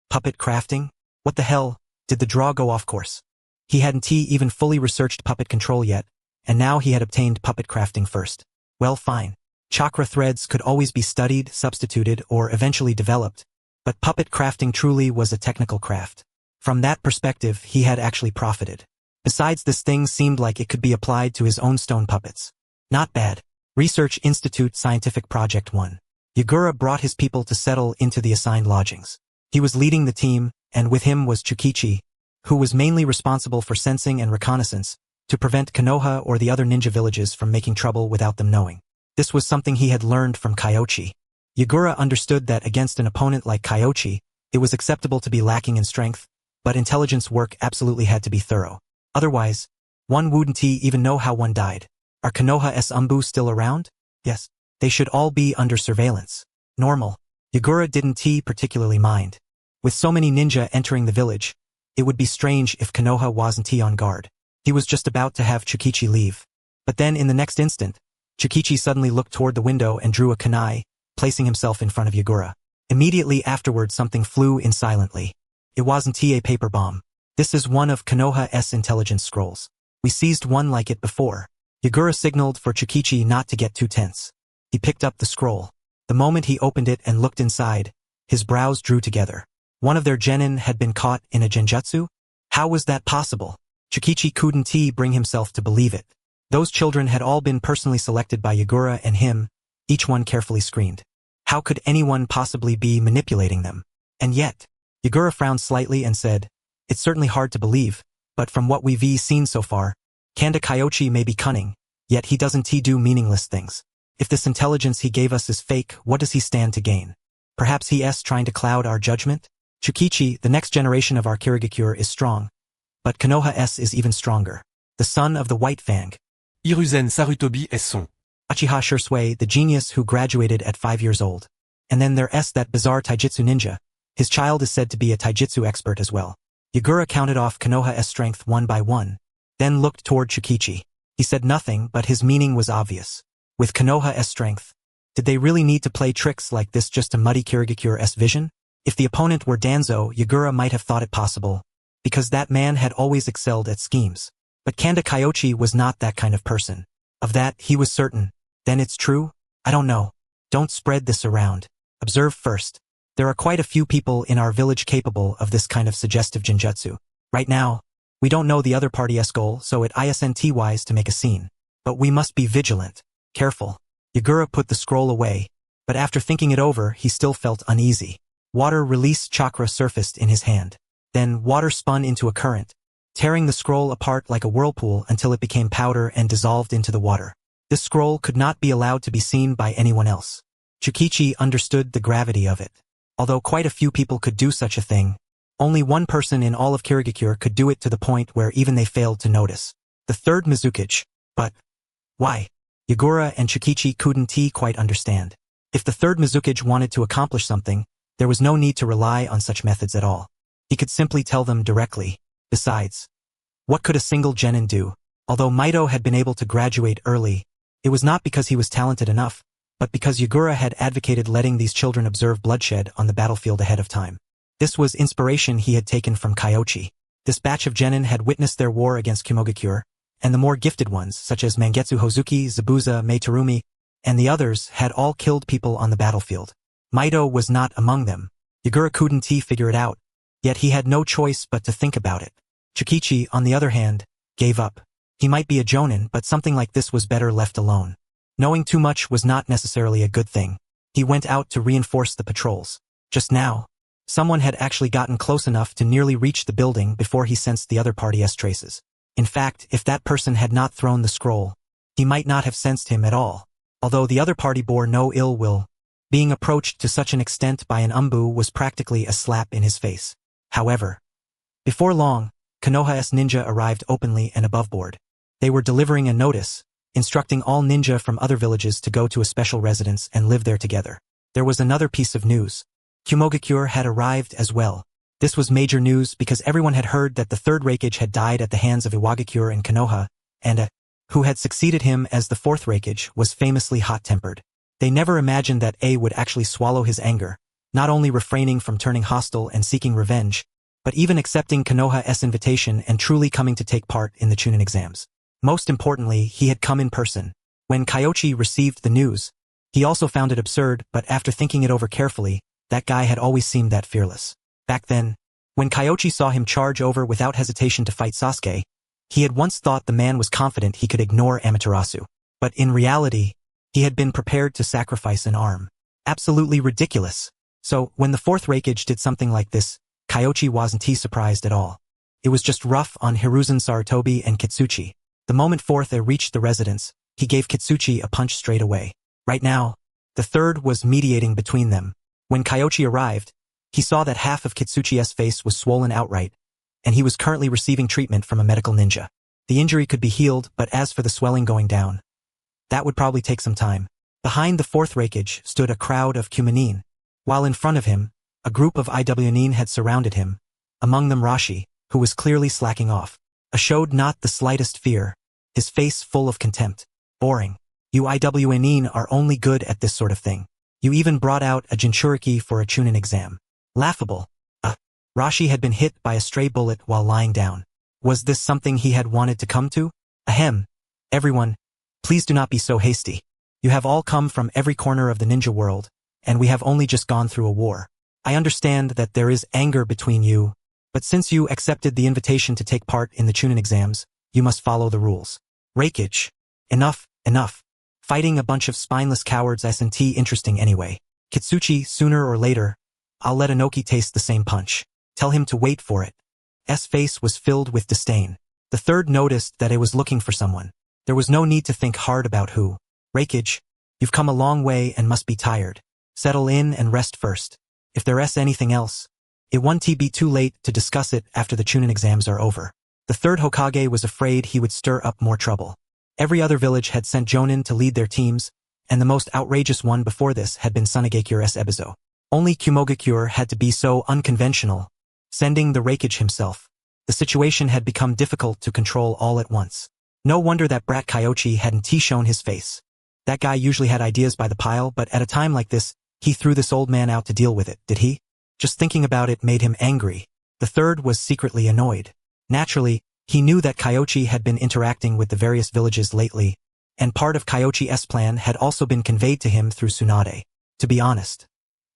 Puppet crafting? What the hell? Did the draw go off course? He hadn't even fully researched puppet control yet, and now he had obtained puppet crafting first. Well, fine. Chakra threads could always be studied, substituted, or eventually developed, but puppet crafting truly was a technical craft. From that perspective, he had actually profited. Besides, this thing seemed like it could be applied to his own stone puppets. Not bad. Research Institute Scientific Project 1. Yagura brought his people to settle into the assigned lodgings. He was leading the team, and with him was Chukichi, who was mainly responsible for sensing and reconnaissance, to prevent Konoha or the other ninja villages from making trouble without them knowing. This was something he had learned from Kyoichi. Yagura understood that against an opponent like Kyoichi, it was acceptable to be lacking in strength, but intelligence work absolutely had to be thorough. Otherwise, one wouldn't even know how one died. Are Konoha's Umbu still around? Yes. They should all be under surveillance. Normal. Yagura didn't particularly mind. With so many ninja entering the village, it would be strange if Konoha wasn't on guard. He was just about to have Chukichi leave. But then in the next instant, Chukichi suddenly looked toward the window and drew a kunai, placing himself in front of Yagura. Immediately afterward, something flew in silently. It wasn't a paper bomb. This is one of Konoha's intelligence scrolls. We seized one like it before. Yagura signaled for Chukichi not to get too tense. He picked up the scroll. The moment he opened it and looked inside, his brows drew together. One of their genin had been caught in a genjutsu? How was that possible? Chukichi couldn't bring himself to believe it. Those children had all been personally selected by Yagura and him, each one carefully screened. How could anyone possibly be manipulating them? And yet, Yagura frowned slightly and said, "It's certainly hard to believe, but from what we've seen so far, Kanda Kyoichi may be cunning, yet he doesn't do meaningless things. If this intelligence he gave us is fake, what does he stand to gain? Perhaps he's trying to cloud our judgment? Chukichi, the next generation of our Kirigakure, is strong. But Konoha is even stronger. The son of the White Fang. Hiruzen Sarutobi est son. Uchiha Shisui, the genius who graduated at 5 years old. And then there's that bizarre taijutsu ninja. His child is said to be a taijutsu expert as well. Yagura counted off Konoha's strength one by one, then looked toward Chukichi. He said nothing, but his meaning was obvious. With Konoha's strength, did they really need to play tricks like this just to muddy Kirigakure's vision? If the opponent were Danzo, Yagura might have thought it possible, because that man had always excelled at schemes. But Kanda Kyoichi was not that kind of person. Of that, he was certain. Then it's true? I don't know. Don't spread this around. Observe first. There are quite a few people in our village capable of this kind of suggestive genjutsu. Right now, we don't know the other party's goal, so it isn't wise to make a scene. But we must be vigilant, careful. Yagura put the scroll away, but after thinking it over, he still felt uneasy. Water release chakra surfaced in his hand. Then water spun into a current, tearing the scroll apart like a whirlpool until it became powder and dissolved into the water. This scroll could not be allowed to be seen by anyone else. Chukichi understood the gravity of it. Although quite a few people could do such a thing, only one person in all of Kirigakure could do it to the point where even they failed to notice. The third Mizukage. But why? Yagura and Chukichi couldn't quite understand. If the third Mizukage wanted to accomplish something, there was no need to rely on such methods at all. He could simply tell them directly. Besides, what could a single genin do? Although Maito had been able to graduate early, it was not because he was talented enough, but because Yagura had advocated letting these children observe bloodshed on the battlefield ahead of time. This was inspiration he had taken from Kyoichi. This batch of genin had witnessed their war against Kimogakure, and the more gifted ones, such as Mangetsu Hozuki, Zabuza, Meitarumi, and the others, had all killed people on the battlefield. Maito was not among them. Yagura couldn't figure it out, yet he had no choice but to think about it. Chukichi, on the other hand, gave up. He might be a jonin, but something like this was better left alone. Knowing too much was not necessarily a good thing. He went out to reinforce the patrols. Just now, someone had actually gotten close enough to nearly reach the building before he sensed the other party's traces. In fact, if that person had not thrown the scroll, he might not have sensed him at all. Although the other party bore no ill will, being approached to such an extent by an umbu was practically a slap in his face. However, before long, Konoha's ninja arrived openly and aboveboard. They were delivering a notice, instructing all ninja from other villages to go to a special residence and live there together. There was another piece of news. Kimogakure had arrived as well. This was major news because everyone had heard that the third Raikage had died at the hands of Iwagakure and Konoha, and who had succeeded him as the fourth Raikage was famously hot-tempered. They never imagined that would actually swallow his anger, not only refraining from turning hostile and seeking revenge, but even accepting Konoha's invitation and truly coming to take part in the Chunin exams. Most importantly, he had come in person. When Kyoichi received the news, he also found it absurd, but after thinking it over carefully, that guy had always seemed that fearless. Back then, when Kyoichi saw him charge over without hesitation to fight Sasuke, he had once thought the man was confident he could ignore Amaterasu. But in reality, he had been prepared to sacrifice an arm. Absolutely ridiculous. So, when the fourth Raikage did something like this, Kyoichi wasn't surprised at all. It was just rough on Hiruzen Sarutobi and Kitsuchi. The moment fourth reached the residence, he gave Kitsuchi a punch straight away. Right now, the third was mediating between them. When Kyoichi arrived, he saw that half of Kitsuchi's face was swollen outright, and he was currently receiving treatment from a medical ninja. The injury could be healed, but as for the swelling going down, that would probably take some time. Behind the fourth Raikage stood a crowd of Kumanin, while in front of him, a group of Iwnin had surrounded him, among them Rashi, who was clearly slacking off. Showed not the slightest fear, his face full of contempt. Boring. You Iwnin are only good at this sort of thing. You even brought out a Jinchuriki for a Chunin exam. Laughable. Rashi had been hit by a stray bullet while lying down. Was this something he had wanted to come to? Ahem. Everyone, please do not be so hasty. You have all come from every corner of the ninja world, and we have only just gone through a war. I understand that there is anger between you, but since you accepted the invitation to take part in the Chunin exams, you must follow the rules. Raikage. Enough, enough. Fighting a bunch of spineless cowards isn't interesting anyway. Kitsuchi, sooner or later, I'll let Inoki taste the same punch. Tell him to wait for it. S face was filled with disdain. The third noticed that it was looking for someone. There was no need to think hard about who. Raikage. You've come a long way and must be tired. Settle in and rest first. If there's anything else, it won't be too late to discuss it after the Chunin exams are over. The third Hokage was afraid he would stir up more trouble. Every other village had sent jonin to lead their teams, and the most outrageous one before this had been Tsunagekyure's Ebizo. Only Kumogakyure had to be so unconventional, sending the Raikage himself. The situation had become difficult to control all at once. No wonder that brat Kyoichi hadn't shown his face. That guy usually had ideas by the pile, but at a time like this, he threw this old man out to deal with it, did he? Just thinking about it made him angry. The third was secretly annoyed. Naturally, he knew that Kyoichi had been interacting with the various villages lately, and part of Kyoichi's plan had also been conveyed to him through Tsunade. To be honest,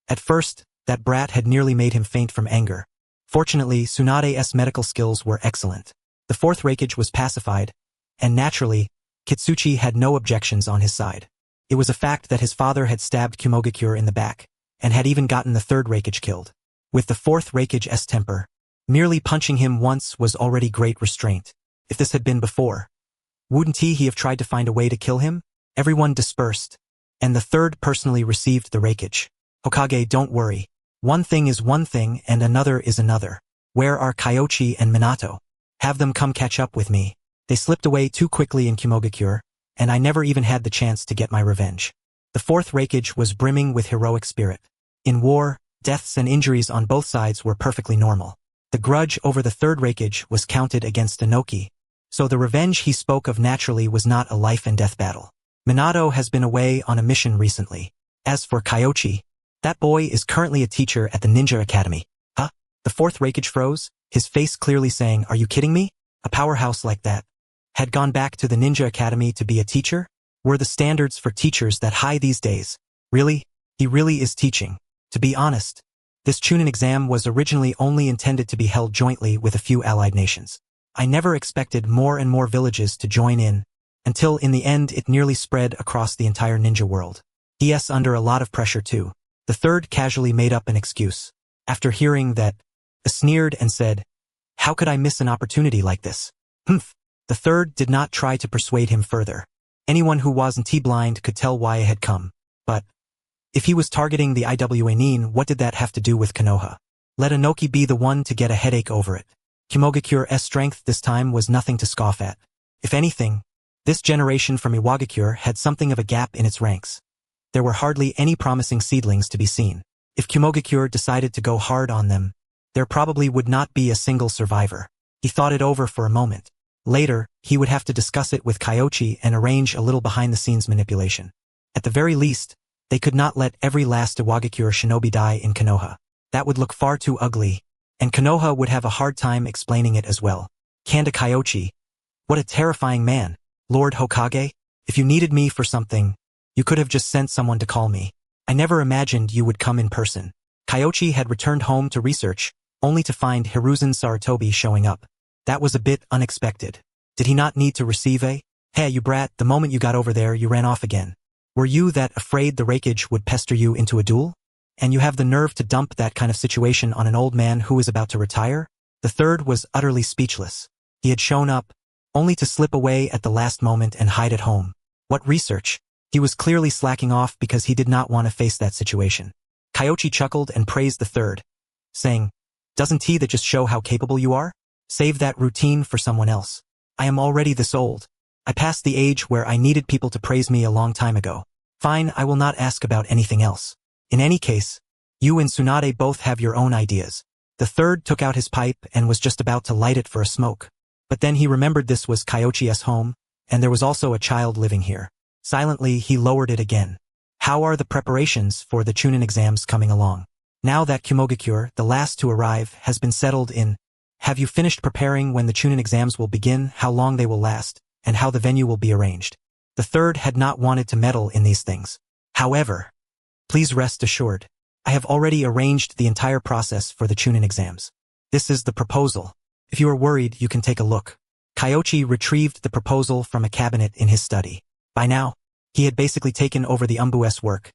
at first, that brat had nearly made him faint from anger. Fortunately, Tsunade's medical skills were excellent. The fourth Raikage was pacified, and naturally, Kitsuchi had no objections on his side. It was a fact that his father had stabbed Kumogakyure in the back, and had even gotten the third Raikage killed. With the fourth Raikage's temper, merely punching him once was already great restraint. If this had been before, wouldn't he have tried to find a way to kill him? Everyone dispersed, and the third personally received the Raikage. Hokage, don't worry. One thing is one thing and another is another. Where are Kyoichi and Minato? Have them come catch up with me. They slipped away too quickly in Kumogakyure, and I never even had the chance to get my revenge. The fourth Raikage was brimming with heroic spirit. In war, deaths and injuries on both sides were perfectly normal. The grudge over the third Raikage was counted against Inoki, so the revenge he spoke of naturally was not a life-and-death battle. Minato has been away on a mission recently. As for Kyoichi, that boy is currently a teacher at the Ninja Academy. Huh? The fourth Raikage froze, his face clearly saying, "Are you kidding me? A powerhouse like that had gone back to the Ninja Academy to be a teacher? Were the standards for teachers that high these days? Really? He really is teaching." To be honest, this Chunin exam was originally only intended to be held jointly with a few allied nations. I never expected more and more villages to join in, until in the end it nearly spread across the entire ninja world. He under a lot of pressure too. The third casually made up an excuse. After hearing that, sneered and said, "How could I miss an opportunity like this?" Humph. The third did not try to persuade him further. Anyone who wasn't blind could tell why it had come. But if he was targeting the Iwa Nin, what did that have to do with Konoha? Let Inoki be the one to get a headache over it. Kumogakyure's strength this time was nothing to scoff at. If anything, this generation from Iwagakure had something of a gap in its ranks. There were hardly any promising seedlings to be seen. If Kumogakyure decided to go hard on them, there probably would not be a single survivor. He thought it over for a moment. Later, he would have to discuss it with Kyoichi and arrange a little behind-the-scenes manipulation. At the very least, they could not let every last Iwagakure shinobi die in Konoha. That would look far too ugly, and Konoha would have a hard time explaining it as well. Kanda Kyoichi, what a terrifying man. Lord Hokage, if you needed me for something, you could have just sent someone to call me. I never imagined you would come in person. Kyoichi had returned home to research, only to find Hiruzen Sarutobi showing up. That was a bit unexpected. Did he not need to receive a, "Hey, you brat, the moment you got over there you ran off again. Were you that afraid the Raikage would pester you into a duel? And you have the nerve to dump that kind of situation on an old man who is about to retire?" The third was utterly speechless. He had shown up, only to slip away at the last moment and hide at home. What research? He was clearly slacking off because he did not want to face that situation. Kyoichi chuckled and praised the third, saying, "Doesn't that just show how capable you are? Save that routine for someone else. I am already this old. I passed the age where I needed people to praise me a long time ago. Fine, I will not ask about anything else. In any case, you and Tsunade both have your own ideas." The third took out his pipe and was just about to light it for a smoke. But then he remembered this was Kyoichi's home, and there was also a child living here. Silently, he lowered it again. "How are the preparations for the Chunin exams coming along? Now that Kumogakyure, the last to arrive, has been settled in, have you finished preparing when the Chunin exams will begin, how long they will last, and how the venue will be arranged?" The third had not wanted to meddle in these things. However, please rest assured, I have already arranged the entire process for the Chunin exams. This is the proposal. If you are worried, you can take a look. Kyoichi retrieved the proposal from a cabinet in his study. By now, he had basically taken over the Umbu's work,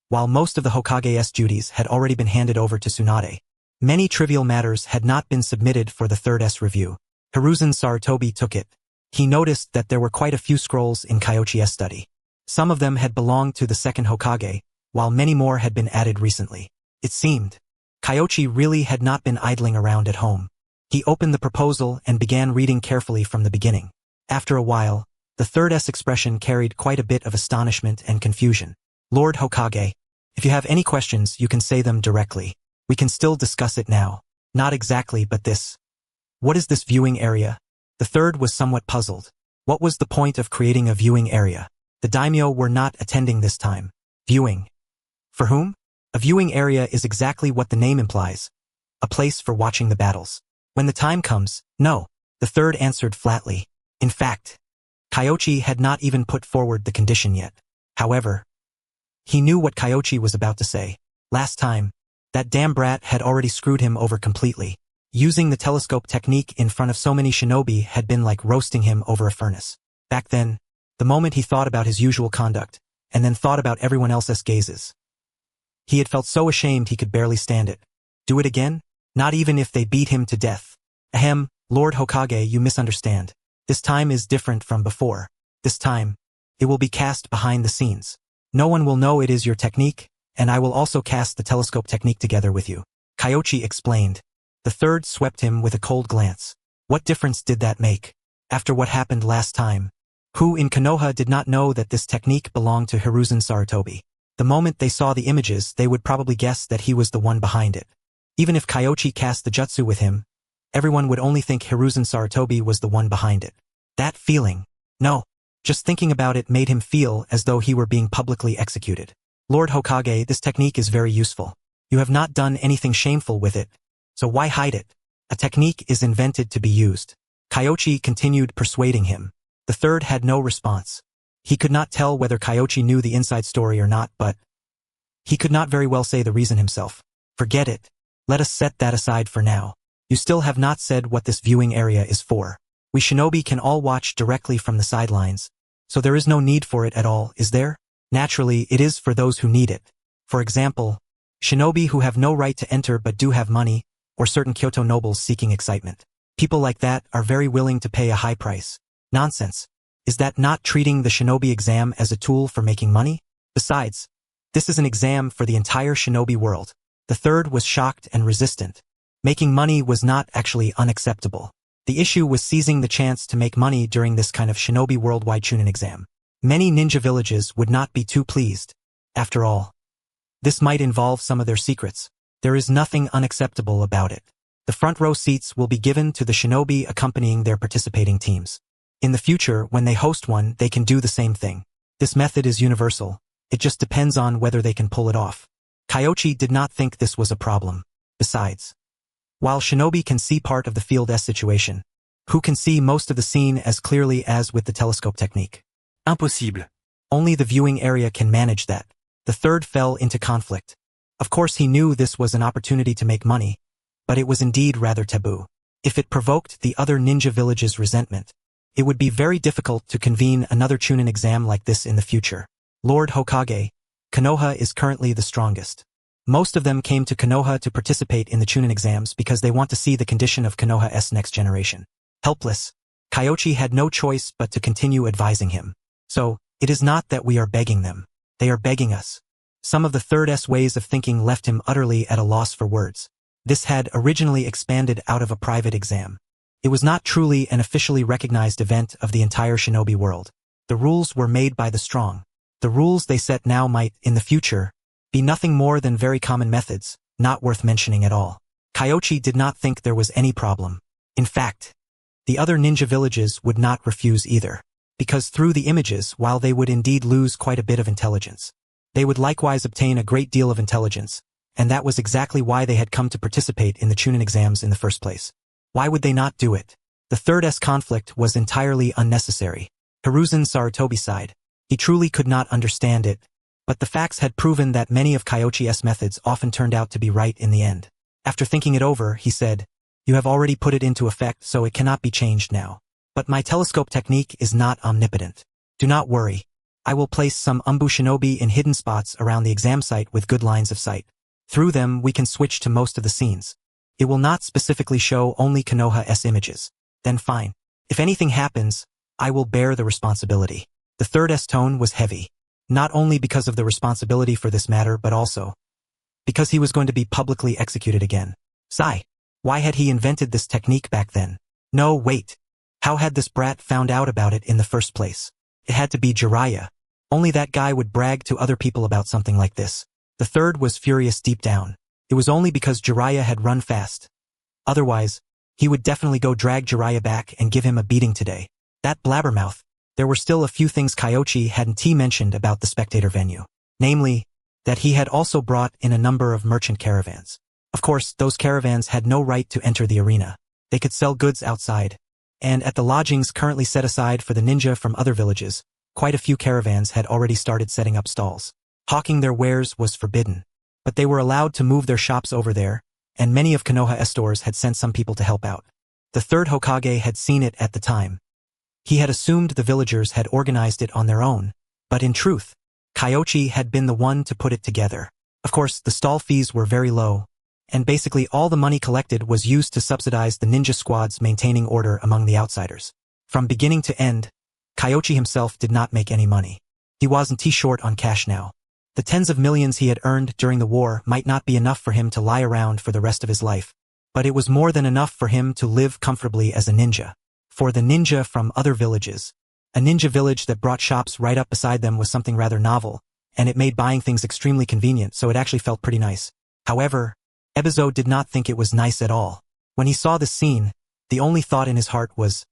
while most of the Hokage's duties had already been handed over to Tsunade. Many trivial matters had not been submitted for the third's review. Hiruzen Sarutobi took it. He noticed that there were quite a few scrolls in Kyoichi's study. Some of them had belonged to the second Hokage, while many more had been added recently. It seemed Kyoichi really had not been idling around at home. He opened the proposal and began reading carefully from the beginning. After a while, the third S expression carried quite a bit of astonishment and confusion. Lord Hokage, if you have any questions, you can say them directly. We can still discuss it now. Not exactly, but this. What is this viewing area? The third was somewhat puzzled. What was the point of creating a viewing area? The daimyo were not attending this time. Viewing. For whom? A viewing area is exactly what the name implies. A place for watching the battles. When the time comes, no. The third answered flatly. In fact, Kyoichi had not even put forward the condition yet. However, he knew what Kyoichi was about to say. Last time, that damn brat had already screwed him over completely. Using the telescope technique in front of so many shinobi had been like roasting him over a furnace. Back then, the moment he thought about his usual conduct, and then thought about everyone else's gazes, he had felt so ashamed he could barely stand it. Do it again? Not even if they beat him to death. Ahem, Lord Hokage, you misunderstand. This time is different from before. This time, it will be cast behind the scenes. No one will know it is your technique, and I will also cast the telescope technique together with you. Kyoichi explained. The third swept him with a cold glance. What difference did that make? After what happened last time, who in Konoha did not know that this technique belonged to Hiruzen Sarutobi? The moment they saw the images, they would probably guess that he was the one behind it. Even if Kyoichi cast the jutsu with him, everyone would only think Hiruzen Sarutobi was the one behind it. That feeling. No. Just thinking about it made him feel as though he were being publicly executed. Lord Hokage, this technique is very useful. You have not done anything shameful with it, so why hide it? A technique is invented to be used. Kyoichi continued persuading him. The third had no response. He could not tell whether Kyoichi knew the inside story or not, but he could not very well say the reason himself. Forget it. Let us set that aside for now. You still have not said what this viewing area is for. We shinobi can all watch directly from the sidelines, so there is no need for it at all, is there? Naturally, it is for those who need it. For example, shinobi who have no right to enter but do have money, or certain Kyoto nobles seeking excitement. People like that are very willing to pay a high price. Nonsense. Is that not treating the shinobi exam as a tool for making money? Besides, this is an exam for the entire shinobi world. The third was shocked and resistant. Making money was not actually unacceptable. The issue was seizing the chance to make money during this kind of shinobi worldwide chunin exam. Many ninja villages would not be too pleased. After all, this might involve some of their secrets. There is nothing unacceptable about it. The front row seats will be given to the shinobi accompanying their participating teams. In the future, when they host one, they can do the same thing. This method is universal. It just depends on whether they can pull it off. Kyoichi did not think this was a problem. Besides, while shinobi can see part of the field S situation, who can see most of the scene as clearly as with the telescope technique? Impossible. Only the viewing area can manage that. The third fell into conflict. Of course he knew this was an opportunity to make money, but it was indeed rather taboo. If it provoked the other ninja village's resentment, it would be very difficult to convene another chunin exam like this in the future. Lord Hokage, Konoha is currently the strongest. Most of them came to Konoha to participate in the chunin exams because they want to see the condition of Konoha's next generation. Helpless, Kyoichi had no choice but to continue advising him. So, it is not that we are begging them. They are begging us. Some of the third S ways of thinking left him utterly at a loss for words. This had originally expanded out of a private exam. It was not truly an officially recognized event of the entire shinobi world. The rules were made by the strong. The rules they set now might, in the future, be nothing more than very common methods, not worth mentioning at all. Kyoichi did not think there was any problem. In fact, the other ninja villages would not refuse either, because through the images, while they would indeed lose quite a bit of intelligence, they would likewise obtain a great deal of intelligence, and that was exactly why they had come to participate in the chunin exams in the first place. Why would they not do it? The third S conflict was entirely unnecessary. Hiruzen Sarutobi's side, he truly could not understand it, but the facts had proven that many of Kyoichi's methods often turned out to be right in the end. After thinking it over, he said, "You have already put it into effect, so it cannot be changed now. But my telescope technique is not omnipotent. Do not worry. I will place some Umbu shinobi in hidden spots around the exam site with good lines of sight. Through them, we can switch to most of the scenes. It will not specifically show only Konoha's images. Then fine. If anything happens, I will bear the responsibility." The third S tone was heavy. not only because of the responsibility for this matter but also because he was going to be publicly executed again. Sigh. Why had he invented this technique back then? No, wait. How had this brat found out about it in the first place? It had to be Jiraiya. Only that guy would brag to other people about something like this. The third was furious deep down. It was only because Jiraiya had run fast. Otherwise, he would definitely go drag Jiraiya back and give him a beating today. That blabbermouth. There were still a few things Kyoichi hadn't mentioned about the spectator venue. Namely, that he had also brought in a number of merchant caravans. Of course, those caravans had no right to enter the arena. They could sell goods outside. And at the lodgings currently set aside for the ninja from other villages, quite a few caravans had already started setting up stalls. Hawking their wares was forbidden. But they were allowed to move their shops over there, and many of Konoha's stores had sent some people to help out. The third Hokage had seen it at the time. He had assumed the villagers had organized it on their own, but in truth, Kyoichi had been the one to put it together. Of course, the stall fees were very low, and basically all the money collected was used to subsidize the ninja squads maintaining order among the outsiders. From beginning to end, Kyoichi himself did not make any money. He wasn't too short on cash now. The tens of millions he had earned during the war might not be enough for him to lie around for the rest of his life, but it was more than enough for him to live comfortably as a ninja. For the ninja from other villages, a ninja village that brought shops right up beside them was something rather novel, and it made buying things extremely convenient, so it actually felt pretty nice. However, Ebizo did not think it was nice at all. When he saw this scene, the only thought in his heart was,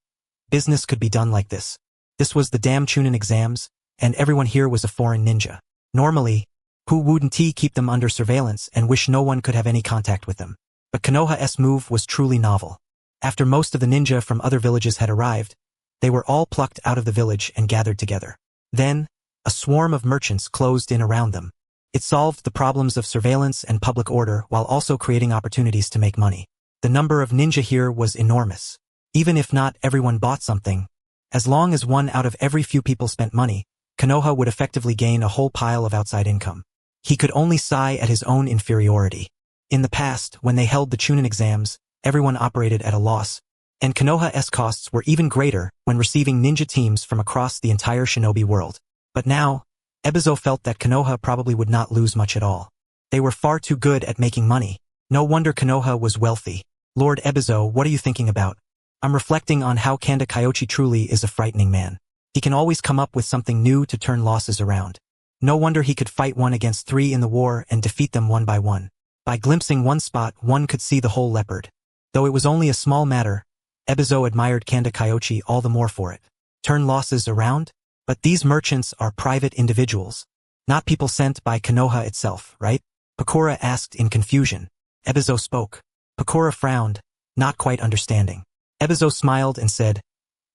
business could be done like this. This was the damn Chunin exams, and everyone here was a foreign ninja. Normally, who wouldn't keep them under surveillance and wish no one could have any contact with them? But Konoha's move was truly novel. After most of the ninja from other villages had arrived, they were all plucked out of the village and gathered together. Then, a swarm of merchants closed in around them. It solved the problems of surveillance and public order while also creating opportunities to make money. The number of ninja here was enormous. Even if not everyone bought something, as long as one out of every few people spent money, Konoha would effectively gain a whole pile of outside income. He could only sigh at his own inferiority. In the past, when they held the Chunin exams, everyone operated at a loss, and Konoha's costs were even greater when receiving ninja teams from across the entire shinobi world. But now, Ebizo felt that Konoha probably would not lose much at all. They were far too good at making money. No wonder Konoha was wealthy. Lord Ebizo, what are you thinking about? I'm reflecting on how Kanda Kyoichi truly is a frightening man. He can always come up with something new to turn losses around. No wonder he could fight 1 against 3 in the war and defeat them one by one. By glimpsing one spot, one could see the whole leopard. Though it was only a small matter, Ebizo admired Kanda Kyoichi all the more for it. Turn losses around? But these merchants are private individuals, not people sent by Konoha itself, right? Pakura asked in confusion. Ebizo spoke. Pakura frowned, not quite understanding. Ebizo smiled and said,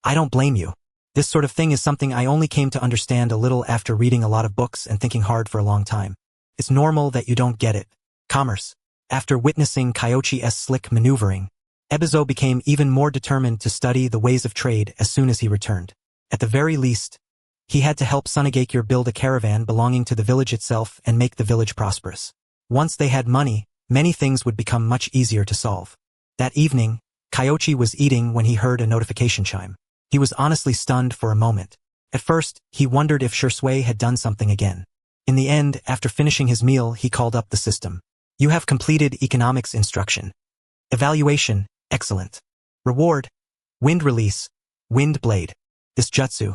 I don't blame you. This sort of thing is something I only came to understand a little after reading a lot of books and thinking hard for a long time. It's normal that you don't get it. Commerce. After witnessing Kyoichi's slick maneuvering, Ebizo became even more determined to study the ways of trade as soon as he returned. At the very least, he had to help Sunagakure build a caravan belonging to the village itself and make the village prosperous. Once they had money, many things would become much easier to solve. That evening, Kyoichi was eating when he heard a notification chime. He was honestly stunned for a moment. At first, he wondered if Shisui had done something again. In the end, after finishing his meal, he called up the system. You have completed economics instruction. Evaluation, excellent. Reward, wind release, wind blade. This jutsu.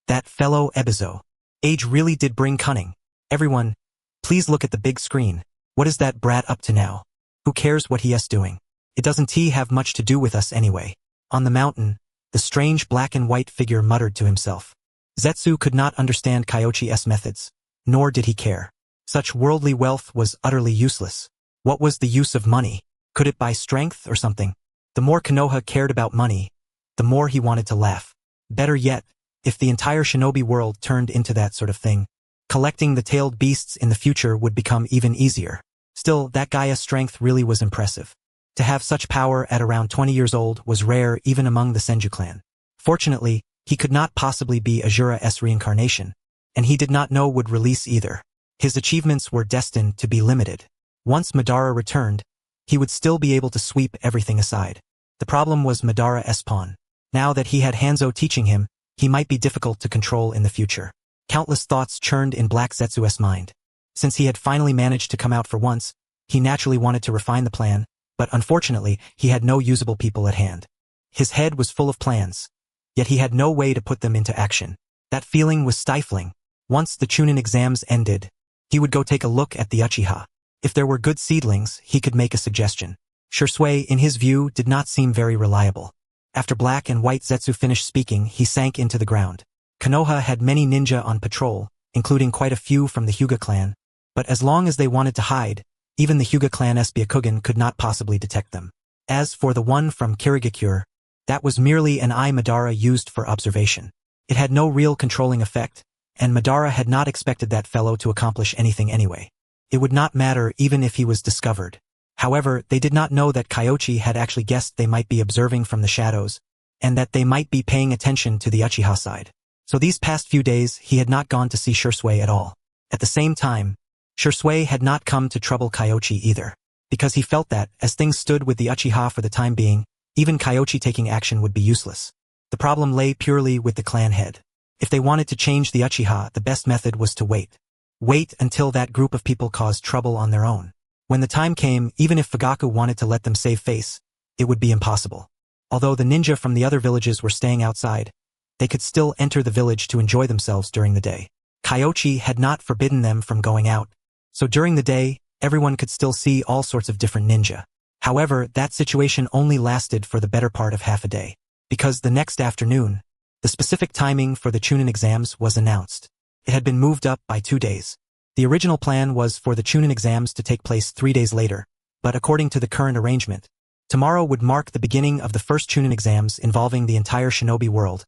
That fellow Ebizo. Age really did bring cunning. Everyone, please look at the big screen. What is that brat up to now? Who cares what he is doing? It doesn't have much to do with us anyway. On the mountain, the strange black and white figure muttered to himself. Zetsu could not understand Kyoichi's methods, nor did he care. Such worldly wealth was utterly useless. What was the use of money? Could it buy strength or something? The more Konoha cared about money, the more he wanted to laugh. Better yet, if the entire shinobi world turned into that sort of thing, collecting the tailed beasts in the future would become even easier. Still, that guy's strength really was impressive. To have such power at around 20 years old was rare even among the Senju clan. Fortunately, he could not possibly be Ajura's reincarnation, and he did not know would release either. His achievements were destined to be limited. Once Madara returned, he would still be able to sweep everything aside. The problem was Madara's pawn. Now that he had Hanzo teaching him, he might be difficult to control in the future. Countless thoughts churned in Black Zetsu's mind. Since he had finally managed to come out for once, he naturally wanted to refine the plan, but unfortunately, he had no usable people at hand. His head was full of plans, yet he had no way to put them into action. That feeling was stifling. Once the Chunin exams ended, he would go take a look at the Uchiha. If there were good seedlings, he could make a suggestion. Shisui, in his view, did not seem very reliable. After Black and White Zetsu finished speaking, he sank into the ground. Konoha had many ninja on patrol, including quite a few from the Hyuga clan, but as long as they wanted to hide, even the Hyuga clan's Byakugan could not possibly detect them. As for the one from Kirigakure, that was merely an eye Madara used for observation. It had no real controlling effect, and Madara had not expected that fellow to accomplish anything anyway. It would not matter even if he was discovered. However, they did not know that Kyoichi had actually guessed they might be observing from the shadows, and that they might be paying attention to the Uchiha side. So these past few days, he had not gone to see Shisui at all. At the same time, Shisui had not come to trouble Kyoichi either, because he felt that, as things stood with the Uchiha for the time being, even Kyoichi taking action would be useless. The problem lay purely with the clan head. If they wanted to change the Uchiha, the best method was to wait. Wait until that group of people caused trouble on their own. When the time came, even if Fugaku wanted to let them save face, it would be impossible. Although the ninja from the other villages were staying outside, they could still enter the village to enjoy themselves during the day. Kyoichi had not forbidden them from going out, so during the day, everyone could still see all sorts of different ninja. However, that situation only lasted for the better part of half a day, because the next afternoon, the specific timing for the Chunin exams was announced. It had been moved up by 2 days. The original plan was for the Chunin exams to take place 3 days later, but according to the current arrangement, tomorrow would mark the beginning of the first Chunin exams involving the entire shinobi world,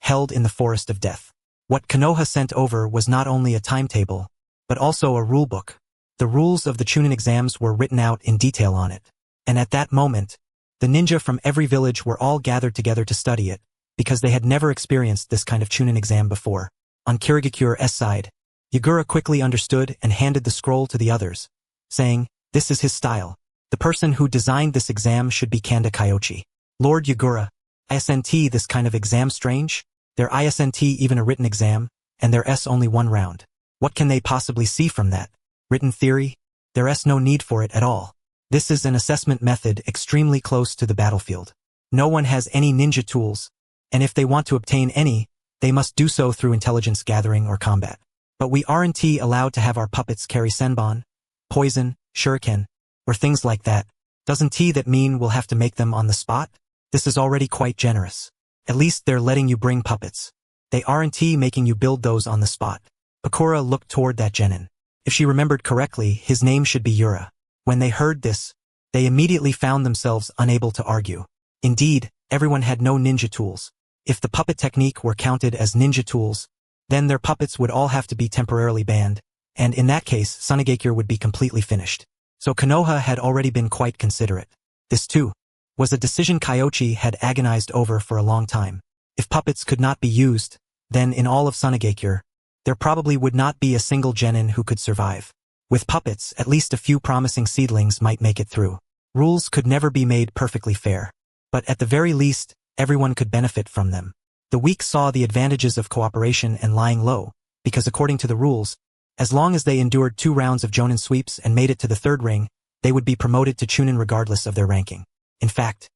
held in the Forest of Death. What Konoha sent over was not only a timetable, but also a rulebook. The rules of the Chunin exams were written out in detail on it. And at that moment, the ninja from every village were all gathered together to study it, because they had never experienced this kind of Chunin exam before. On Kirigakure's side, Yagura quickly understood and handed the scroll to the others, saying, "This is his style. The person who designed this exam should be Kanda Kyoichi." "Lord Yagura, isn't this kind of exam strange? Their isn't even a written exam, and their only one round. What can they possibly see from that? Written theory? There's no need for it at all. This is an assessment method extremely close to the battlefield. No one has any ninja tools, and if they want to obtain any, they must do so through intelligence gathering or combat. But we aren't allowed to have our puppets carry senbon, poison, shuriken, or things like that. Doesn't that mean we'll have to make them on the spot? This is already quite generous. At least they're letting you bring puppets. They aren't making you build those on the spot." Bakura looked toward that genin. If she remembered correctly, his name should be Yura. When they heard this, they immediately found themselves unable to argue. Indeed, everyone had no ninja tools. If the puppet technique were counted as ninja tools, then their puppets would all have to be temporarily banned, and in that case, Sunigakure would be completely finished. So Konoha had already been quite considerate. This, too, was a decision Kyoichi had agonized over for a long time. If puppets could not be used, then in all of Sunigakure, there probably would not be a single genin who could survive. With puppets, at least a few promising seedlings might make it through. Rules could never be made perfectly fair, but at the very least, everyone could benefit from them. The weak saw the advantages of cooperation and lying low, because according to the rules, as long as they endured 2 rounds of Jonin sweeps and made it to the 3rd ring, they would be promoted to Chunin regardless of their ranking. In fact,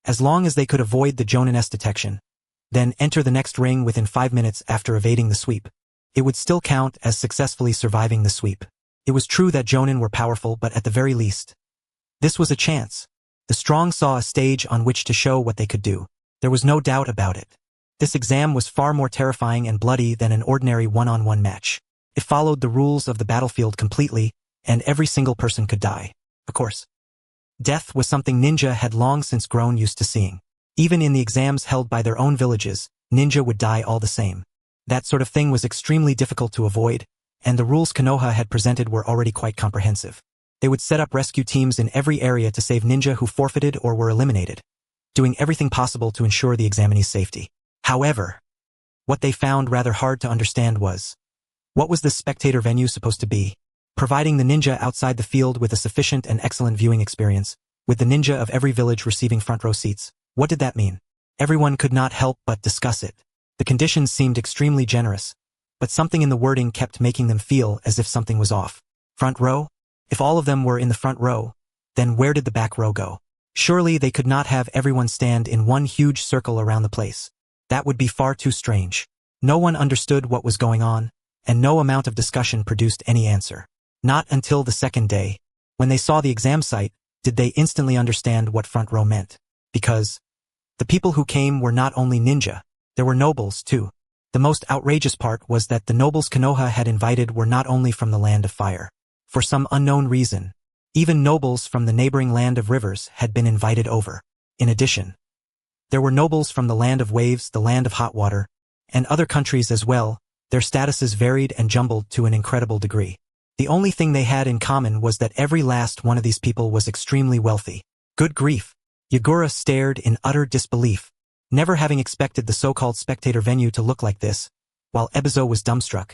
as long as they could avoid the Jonin's detection, then enter the next ring within 5 minutes after evading the sweep, it would still count as successfully surviving the sweep. It was true that Jonin were powerful, but at the very least, this was a chance. The strong saw a stage on which to show what they could do. There was no doubt about it. This exam was far more terrifying and bloody than an ordinary one-on-one match. It followed the rules of the battlefield completely, and every single person could die. Of course, death was something ninja had long since grown used to seeing. Even in the exams held by their own villages, ninja would die all the same. That sort of thing was extremely difficult to avoid, and the rules Konoha had presented were already quite comprehensive. They would set up rescue teams in every area to save ninja who forfeited or were eliminated, doing everything possible to ensure the examinee's safety. However, what they found rather hard to understand was, what was this spectator venue supposed to be? Providing the ninja outside the field with a sufficient and excellent viewing experience, with the ninja of every village receiving front row seats. What did that mean? Everyone could not help but discuss it. The conditions seemed extremely generous, but something in the wording kept making them feel as if something was off. Front row? If all of them were in the front row, then where did the back row go? Surely they could not have everyone stand in one huge circle around the place. That would be far too strange. No one understood what was going on, and no amount of discussion produced any answer. Not until the second day, when they saw the exam site, did they instantly understand what front row meant. Because the people who came were not only ninja, there were nobles too. The most outrageous part was that the nobles Konoha had invited were not only from the land of fire. For some unknown reason, even nobles from the neighboring land of rivers had been invited over. In addition, there were nobles from the land of waves, the land of hot water, and other countries as well. Their statuses varied and jumbled to an incredible degree. The only thing they had in common was that every last one of these people was extremely wealthy. Good grief! Yagura stared in utter disbelief, never having expected the so-called spectator venue to look like this, while Ebizo was dumbstruck,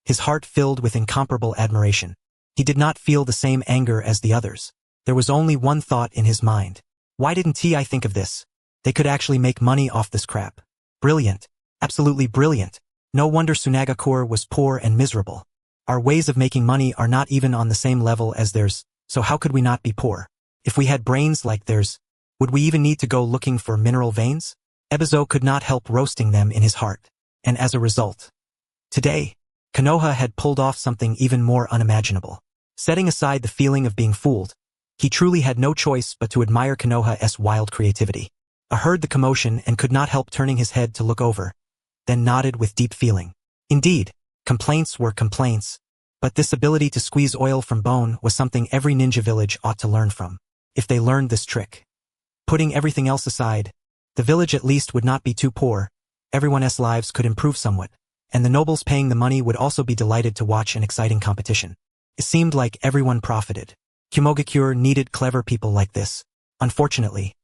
his heart filled with incomparable admiration. He did not feel the same anger as the others. There was only one thought in his mind. Why didn't I think of this? They could actually make money off this crap. Brilliant. Absolutely brilliant. No wonder Tsunagakure was poor and miserable. Our ways of making money are not even on the same level as theirs, so how could we not be poor? If we had brains like theirs, would we even need to go looking for mineral veins? Ebizo could not help roasting them in his heart. And as a result, today, Konoha had pulled off something even more unimaginable. Setting aside the feeling of being fooled, he truly had no choice but to admire Konoha's wild creativity. I heard the commotion and could not help turning his head to look over, then nodded with deep feeling. Indeed, complaints were complaints, but this ability to squeeze oil from bone was something every ninja village ought to learn from. If they learned this trick, putting everything else aside, the village at least would not be too poor, everyone's lives could improve somewhat, and the nobles paying the money would also be delighted to watch an exciting competition. It seemed like everyone profited. Kyoichi needed clever people like this. Unfortunately,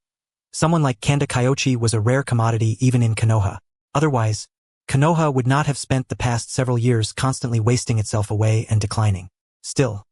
someone like Kyoichi was a rare commodity even in Konoha. Otherwise, Konoha would not have spent the past several years constantly wasting itself away and declining. Still,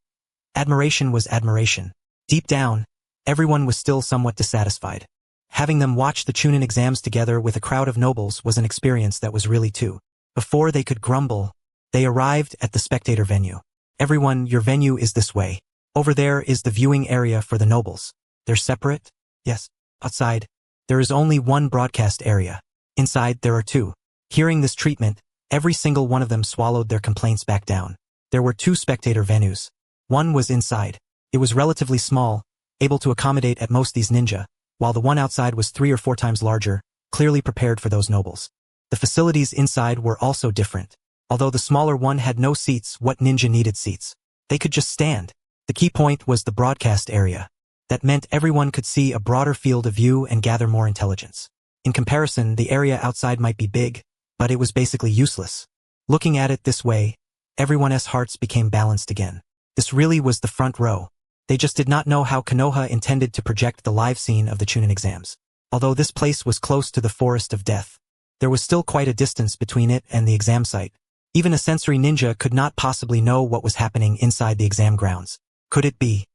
admiration was admiration. Deep down, everyone was still somewhat dissatisfied. Having them watch the Chunin exams together with a crowd of nobles was an experience that was really too. Before they could grumble, they arrived at the spectator venue. Everyone, your venue is this way. Over there is the viewing area for the nobles. They're separate? Yes. Outside, there is only one broadcast area. Inside, there are two. Hearing this treatment, every single one of them swallowed their complaints back down. There were two spectator venues. One was inside. It was relatively small, able to accommodate at most these ninja, while the one outside was 3 or 4 times larger, clearly prepared for those nobles. The facilities inside were also different. Although the smaller one had no seats, what ninja needed seats? They could just stand. The key point was the broadcast area. That meant everyone could see a broader field of view and gather more intelligence. In comparison, the area outside might be big, but it was basically useless. Looking at it this way, everyone's hearts became balanced again. This really was the front row. They just did not know how Konoha intended to project the live scene of the Chunin exams. Although this place was close to the forest of death, there was still quite a distance between it and the exam site. Even a sensory ninja could not possibly know what was happening inside the exam grounds. Could it be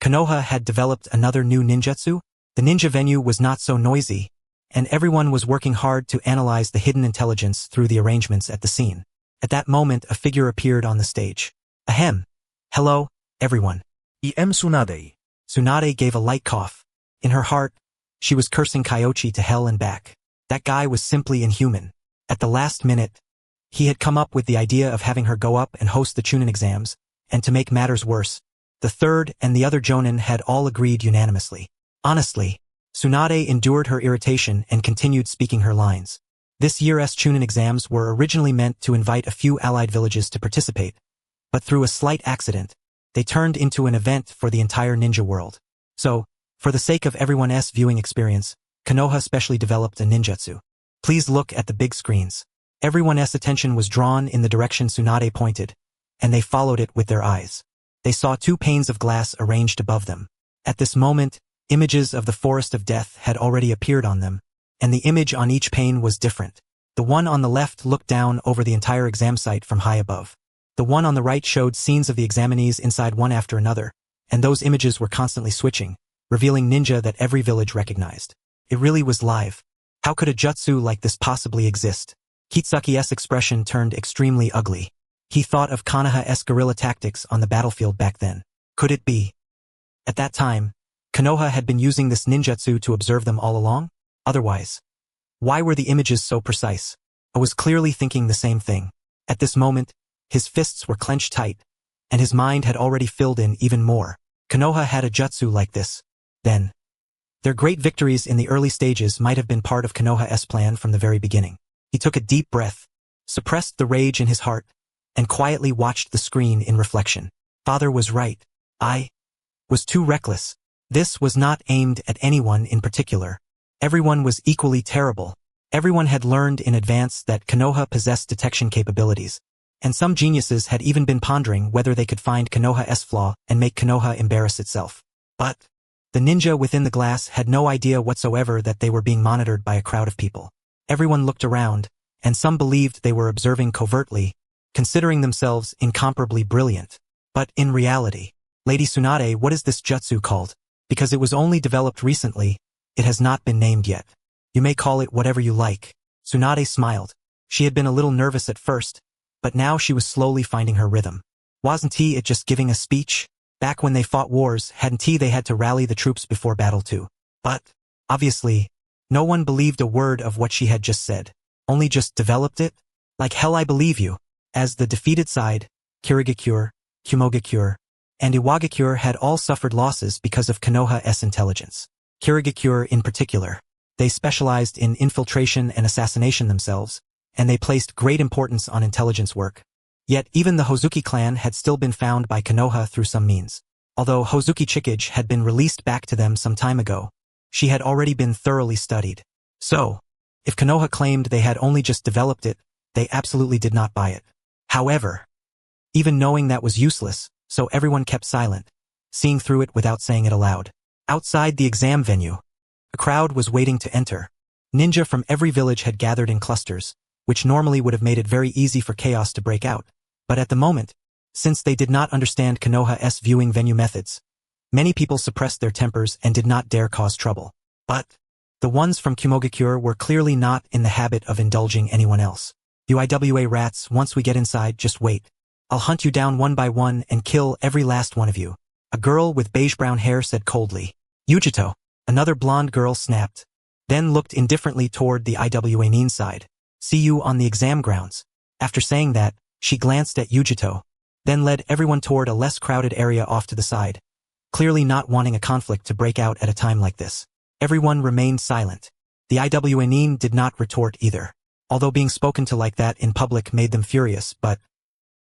Konoha had developed another new ninjutsu? The ninja venue was not so noisy, and everyone was working hard to analyze the hidden intelligence through the arrangements at the scene. At that moment, a figure appeared on the stage. Ahem. Hello, everyone. I am Tsunade. Tsunade gave a light cough. In her heart, she was cursing Kyoichi to hell and back. That guy was simply inhuman. At the last minute, he had come up with the idea of having her go up and host the Chunin exams, and to make matters worse, the third and the other Jonin had all agreed unanimously. Honestly, Tsunade endured her irritation and continued speaking her lines. This year's Chunin exams were originally meant to invite a few allied villages to participate, but through a slight accident, they turned into an event for the entire ninja world. So, for the sake of everyone's viewing experience, Konoha specially developed a ninjutsu. Please look at the big screens. Everyone's attention was drawn in the direction Tsunade pointed, and they followed it with their eyes. They saw 2 panes of glass arranged above them. At this moment, images of the forest of death had already appeared on them, and the image on each pane was different. The one on the left looked down over the entire exam site from high above. The one on the right showed scenes of the examinees inside one after another, and those images were constantly switching, revealing ninja that every village recognized. It really was live. How could a jutsu like this possibly exist? Kitsuki's expression turned extremely ugly. He thought of Konoha's guerrilla tactics on the battlefield back then. Could it be? At that time, Konoha had been using this ninjutsu to observe them all along? Otherwise, why were the images so precise? I was clearly thinking the same thing. At this moment, his fists were clenched tight, and his mind had already filled in even more. Konoha had a jutsu like this. Then, their great victories in the early stages might have been part of Konoha's plan from the very beginning. He took a deep breath, suppressed the rage in his heart, and quietly watched the screen in reflection. Father was right. I was too reckless. This was not aimed at anyone in particular. Everyone was equally terrible. Everyone had learned in advance that Konoha possessed detection capabilities, and some geniuses had even been pondering whether they could find Konoha's flaw and make Konoha embarrass itself. But the ninja within the glass had no idea whatsoever that they were being monitored by a crowd of people. Everyone looked around, and some believed they were observing covertly, considering themselves incomparably brilliant. But in reality, Lady Tsunade, what is this jutsu called? Because it was only developed recently, it has not been named yet. You may call it whatever you like. Tsunade smiled. She had been a little nervous at first, but now she was slowly finding her rhythm. Wasn't it just giving a speech? Back when they fought wars, hadn't they had to rally the troops before battle too? But, obviously, no one believed a word of what she had just said. Only just developed it? Like hell I believe you. As the defeated side, Kirigakure, Kumogakure, and Iwagakure had all suffered losses because of Konoha's intelligence. Kirigakure in particular. They specialized in infiltration and assassination themselves, and they placed great importance on intelligence work. Yet even the Hozuki clan had still been found by Konoha through some means. Although Hozuki Chikage had been released back to them some time ago, she had already been thoroughly studied. So, if Konoha claimed they had only just developed it, they absolutely did not buy it. However, even knowing that was useless, so everyone kept silent, seeing through it without saying it aloud. Outside the exam venue, a crowd was waiting to enter. Ninja from every village had gathered in clusters, which normally would have made it very easy for chaos to break out. But at the moment, since they did not understand Konoha's viewing venue methods, many people suppressed their tempers and did not dare cause trouble. But the ones from Kumogakure were clearly not in the habit of indulging anyone else. You IWA rats, once we get inside, just wait. I'll hunt you down one by one and kill every last one of you. A girl with beige-brown hair said coldly. Yujito, another blonde girl snapped, then looked indifferently toward the IWA Nin side. See you on the exam grounds. After saying that, she glanced at Yujito, then led everyone toward a less crowded area off to the side, clearly not wanting a conflict to break out at a time like this. Everyone remained silent. The IWA Nin did not retort either, although being spoken to like that in public made them furious, but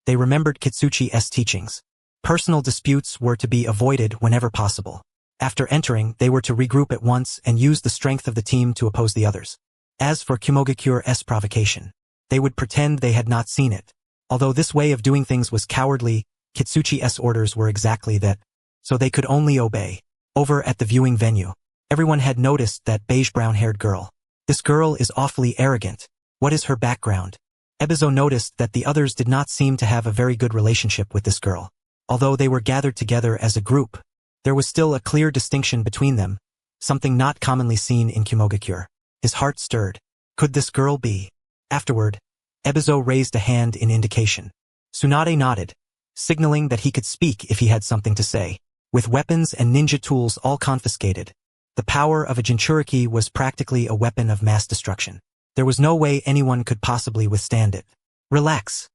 they remembered Kitsuchi's teachings. Personal disputes were to be avoided whenever possible. After entering, they were to regroup at once and use the strength of the team to oppose the others. As for Kumogakure's provocation, they would pretend they had not seen it. Although this way of doing things was cowardly, Kitsuchi's orders were exactly that, so they could only obey. Over at the viewing venue, everyone had noticed that beige-brown-haired girl. This girl is awfully arrogant. What is her background? Ebizo noticed that the others did not seem to have a very good relationship with this girl. Although they were gathered together as a group, there was still a clear distinction between them, something not commonly seen in Kumogakure. His heart stirred. Could this girl be? Afterward, Ebizo raised a hand in indication. Tsunade nodded, signaling that he could speak if he had something to say. With weapons and ninja tools all confiscated, the power of a Jinchuriki was practically a weapon of mass destruction. There was no way anyone could possibly withstand it. Relax,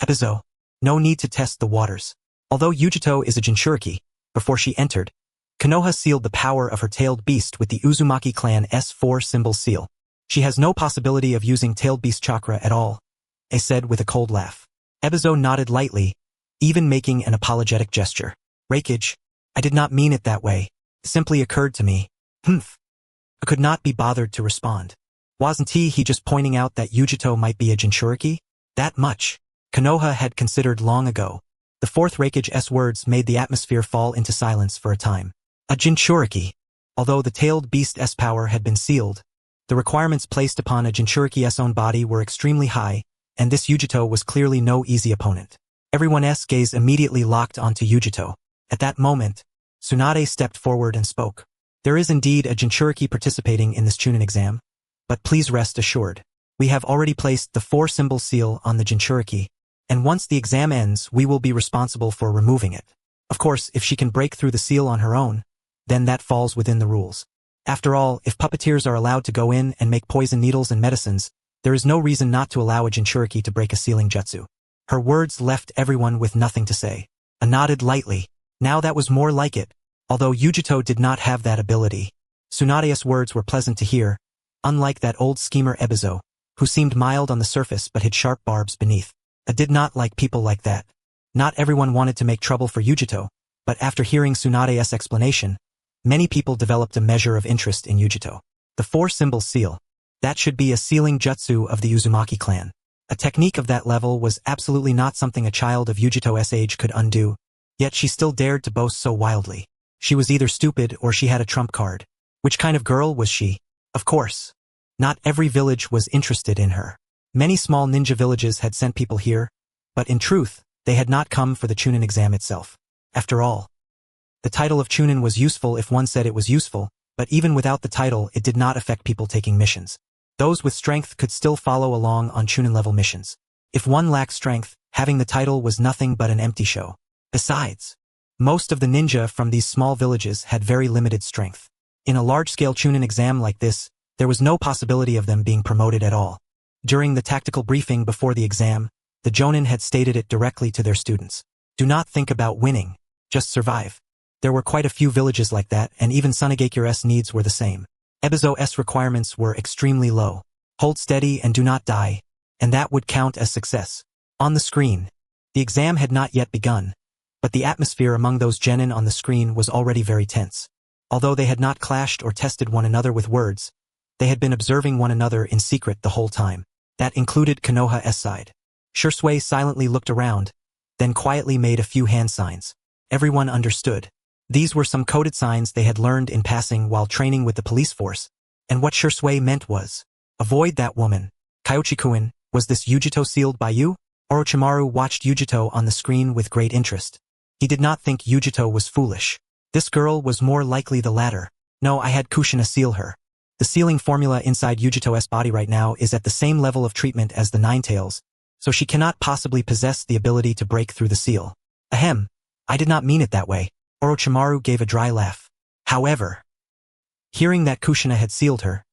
Ebizo. No need to test the waters. Although Yujito is a Jinchuriki, before she entered, Konoha sealed the power of her tailed beast with the Uzumaki clan S4 symbol seal. She has no possibility of using tailed beast chakra at all, I said with a cold laugh. Ebizo nodded lightly, even making an apologetic gesture. Rakage, I did not mean it that way. It simply occurred to me. I could not be bothered to respond. Wasn't he just pointing out that Yujito might be a Jinchuriki? That much Konoha had considered long ago. The fourth Rakage's words made the atmosphere fall into silence for a time. A Jinchuriki. Although the tailed beast's power had been sealed, the requirements placed upon a Jinchuriki's own body were extremely high, and this Yujito was clearly no easy opponent. Everyone's gaze immediately locked onto Yujito. At that moment, Tsunade stepped forward and spoke. There is indeed a Jinchuriki participating in this Chunin exam, but please rest assured, We have already placed the 4-symbol seal on the Jinchuriki, and once the exam ends we will be responsible for removing it. Of course, if she can break through the seal on her own, then that falls within the rules. After all, if puppeteers are allowed to go in and make poison needles and medicines, there is no reason not to allow a Jinchuriki to break a sealing jutsu. Her words left everyone with nothing to say. A nodded lightly. Now that was more like it, although Yujito did not have that ability. Tsunade's words were pleasant to hear, unlike that old schemer Ebizo, who seemed mild on the surface but hid sharp barbs beneath. I did not like people like that. Not everyone wanted to make trouble for Yujito, but after hearing Tsunade's explanation, many people developed a measure of interest in Yujito. The 4-symbol seal. That should be a sealing jutsu of the Uzumaki clan. A technique of that level was absolutely not something a child of Yujito's age could undo, yet she still dared to boast so wildly. She was either stupid or she had a trump card. Which kind of girl was she? Of course. Not every village was interested in her. Many small ninja villages had sent people here, but in truth, they had not come for the Chunin exam itself. After all, the title of Chunin was useful if one said it was useful, but even without the title it did not affect people taking missions. Those with strength could still follow along on Chunin-level missions. If one lacked strength, having the title was nothing but an empty show. Besides, most of the ninja from these small villages had very limited strength. In a large-scale Chunin exam like this, there was no possibility of them being promoted at all. During the tactical briefing before the exam, the Jonin had stated it directly to their students. Do not think about winning, just survive. There were quite a few villages like that, and even Sunagekure's needs were the same. Ebizo's requirements were extremely low. Hold steady and do not die, and that would count as success. On the screen, the exam had not yet begun, but the atmosphere among those genin on the screen was already very tense. Although they had not clashed or tested one another with words, they had been observing one another in secret the whole time. That included Konoha's side. Shisui silently looked around, then quietly made a few hand signs. Everyone understood. These were some coded signs they had learned in passing while training with the police force, and what Shisui meant was, avoid that woman. Kyoichi-kun, was this Yujito sealed by you? Orochimaru watched Yujito on the screen with great interest. He did not think Yujito was foolish. This girl was more likely the latter. No, I had Kushina seal her. The sealing formula inside Yujito's body right now is at the same level of treatment as the Ninetales, so she cannot possibly possess the ability to break through the seal. Ahem, I did not mean it that way. Orochimaru gave a dry laugh. However, hearing that Kushina had sealed her,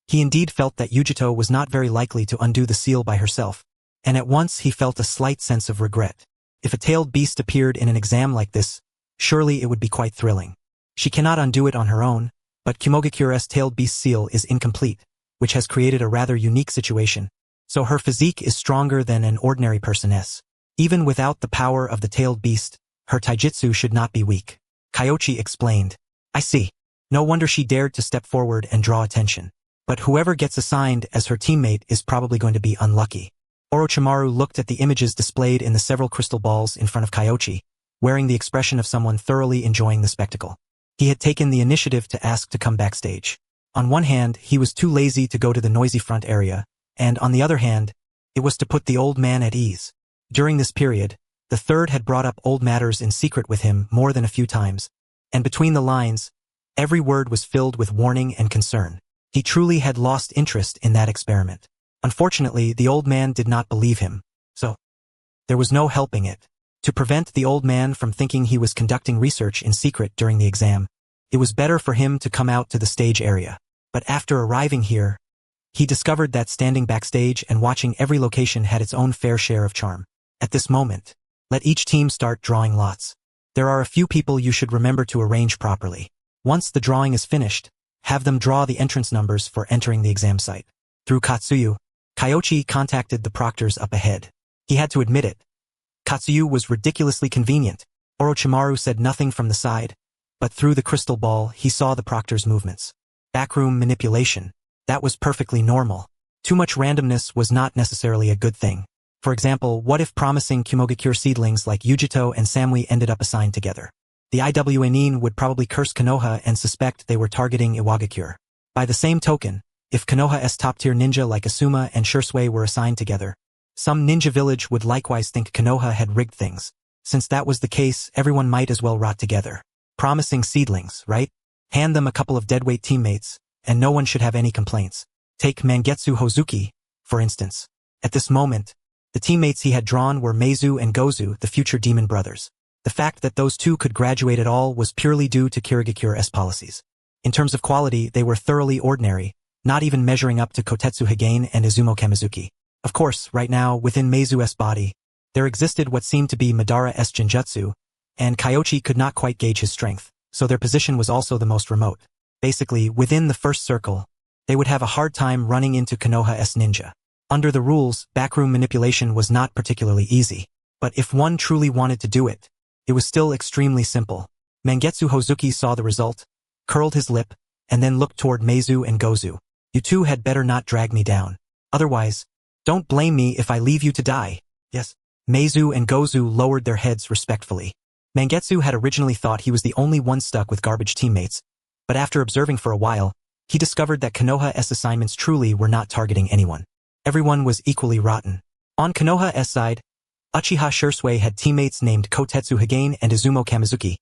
he indeed felt that Yujito was not very likely to undo the seal by herself, and at once he felt a slight sense of regret. If a tailed beast appeared in an exam like this, surely it would be quite thrilling. She cannot undo it on her own, but Kimogakure's tailed beast seal is incomplete, which has created a rather unique situation, so her physique is stronger than an ordinary person's. Even without the power of the tailed beast, her taijutsu should not be weak. Kyoichi explained. I see. No wonder she dared to step forward and draw attention. But whoever gets assigned as her teammate is probably going to be unlucky. Orochimaru looked at the images displayed in the several crystal balls in front of Kyoichi, wearing the expression of someone thoroughly enjoying the spectacle. He had taken the initiative to ask to come backstage. On one hand, he was too lazy to go to the noisy front area, and on the other hand, it was to put the old man at ease. During this period, the third had brought up old matters in secret with him more than a few times, and between the lines, every word was filled with warning and concern. He truly had lost interest in that experiment. Unfortunately, the old man did not believe him, so there was no helping it. To prevent the old man from thinking he was conducting research in secret during the exam, it was better for him to come out to the stage area. But after arriving here, he discovered that standing backstage and watching every location had its own fair share of charm. At this moment, let each team start drawing lots. There are a few people you should remember to arrange properly. Once the drawing is finished, have them draw the entrance numbers for entering the exam site. Through Katsuyu, Kyoichi contacted the proctors up ahead. He had to admit it. Katsuyu was ridiculously convenient. Orochimaru said nothing from the side, but through the crystal ball he saw the proctor's movements. Backroom manipulation. That was perfectly normal. Too much randomness was not necessarily a good thing. For example, what if promising Kumogakure seedlings like Yujito and Samui ended up assigned together? The Iwanin would probably curse Konoha and suspect they were targeting Iwagakure. By the same token, if Konoha's top-tier ninja like Asuma and Shisui were assigned together, some ninja village would likewise think Konoha had rigged things. Since that was the case, everyone might as well rot together. Promising seedlings, right? Hand them a couple of deadweight teammates, and no one should have any complaints. Take Mangetsu Hozuki, for instance. At this moment, the teammates he had drawn were Meizu and Gozu, the future demon brothers. The fact that those two could graduate at all was purely due to Kirigakure's policies. In terms of quality, they were thoroughly ordinary, not even measuring up to Kotetsu Hagane and Izumo Kamizuki. Of course, right now, within Meizu's body, there existed what seemed to be Madara's Genjutsu, and Kyoichi could not quite gauge his strength, so their position was also the most remote. Basically, within the first circle, they would have a hard time running into Konoha's ninja. Under the rules, backroom manipulation was not particularly easy, but if one truly wanted to do it, it was still extremely simple. Mangetsu Hozuki saw the result, curled his lip, and then looked toward Meizu and Gozu. You two had better not drag me down. Otherwise, don't blame me if I leave you to die. Yes. Meizu and Gozu lowered their heads respectfully. Mangetsu had originally thought he was the only one stuck with garbage teammates, but after observing for a while, he discovered that Konoha's assignments truly were not targeting anyone. Everyone was equally rotten. On Konoha's side, Uchiha Shisui had teammates named Kotetsu Hagane and Izumo Kamizuki,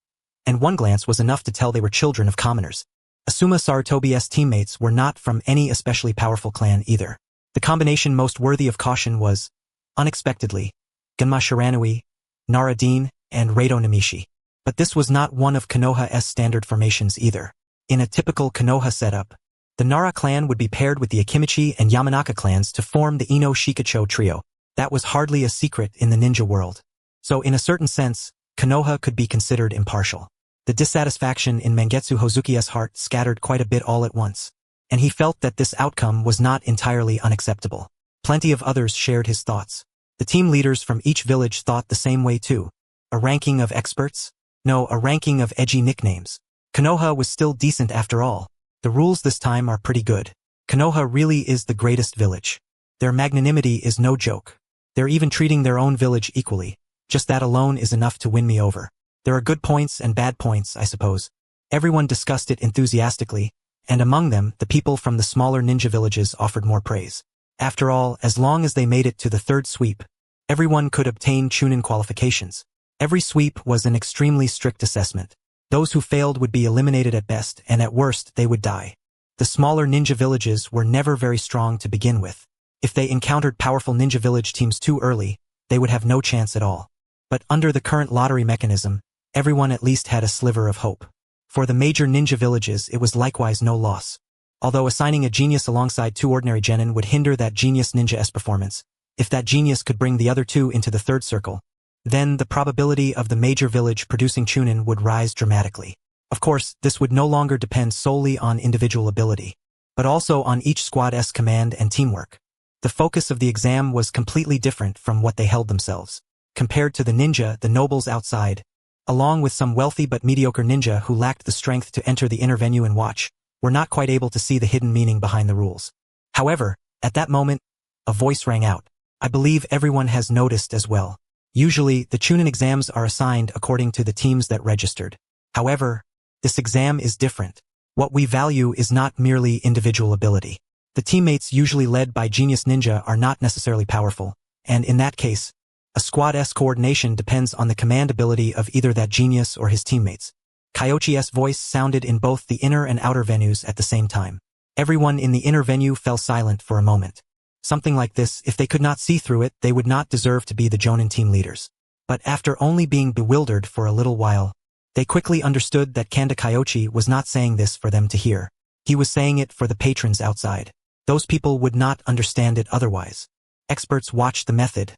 and one glance was enough to tell they were children of commoners. Asuma Sarutobi's teammates were not from any especially powerful clan either. The combination most worthy of caution was, unexpectedly, Genma Shiranui, Naradine, and Reito Namishi. But this was not one of Konoha's standard formations either. In a typical Konoha setup, the Nara clan would be paired with the Akimichi and Yamanaka clans to form the Ino Shikacho trio. That was hardly a secret in the ninja world. So in a certain sense, Konoha could be considered impartial. The dissatisfaction in Mangetsu Hozuki's heart scattered quite a bit all at once, and he felt that this outcome was not entirely unacceptable. Plenty of others shared his thoughts. The team leaders from each village thought the same way too. A ranking of experts? No, a ranking of edgy nicknames. Konoha was still decent after all. The rules this time are pretty good. Konoha really is the greatest village. Their magnanimity is no joke. They're even treating their own village equally. Just that alone is enough to win me over. There are good points and bad points, I suppose. Everyone discussed it enthusiastically, and among them, the people from the smaller ninja villages offered more praise. After all, as long as they made it to the third sweep, everyone could obtain Chunin qualifications. Every sweep was an extremely strict assessment. Those who failed would be eliminated at best, and at worst, they would die. The smaller ninja villages were never very strong to begin with. If they encountered powerful ninja village teams too early, they would have no chance at all. But under the current lottery mechanism, everyone at least had a sliver of hope. For the major ninja villages, it was likewise no loss. Although assigning a genius alongside two ordinary genin would hinder that genius ninja's performance, if that genius could bring the other two into the third circle, then the probability of the major village producing Chunin would rise dramatically. Of course, this would no longer depend solely on individual ability, but also on each squad's command and teamwork. The focus of the exam was completely different from what they held themselves. Compared to the ninja, the nobles outside, along with some wealthy but mediocre ninja who lacked the strength to enter the inner venue and watch, were not quite able to see the hidden meaning behind the rules. However, at that moment, a voice rang out. I believe everyone has noticed as well. Usually, the Chunin exams are assigned according to the teams that registered. However, this exam is different. What we value is not merely individual ability. The teammates usually led by Genius Ninja are not necessarily powerful, and in that case, a squad's coordination depends on the command ability of either that genius or his teammates. Kyoichi's voice sounded in both the inner and outer venues at the same time. Everyone in the inner venue fell silent for a moment. Something like this, if they could not see through it, they would not deserve to be the Jonin team leaders. But after only being bewildered for a little while, they quickly understood that Kanda Kyoichi was not saying this for them to hear. He was saying it for the patrons outside. Those people would not understand it otherwise. Experts watched the method.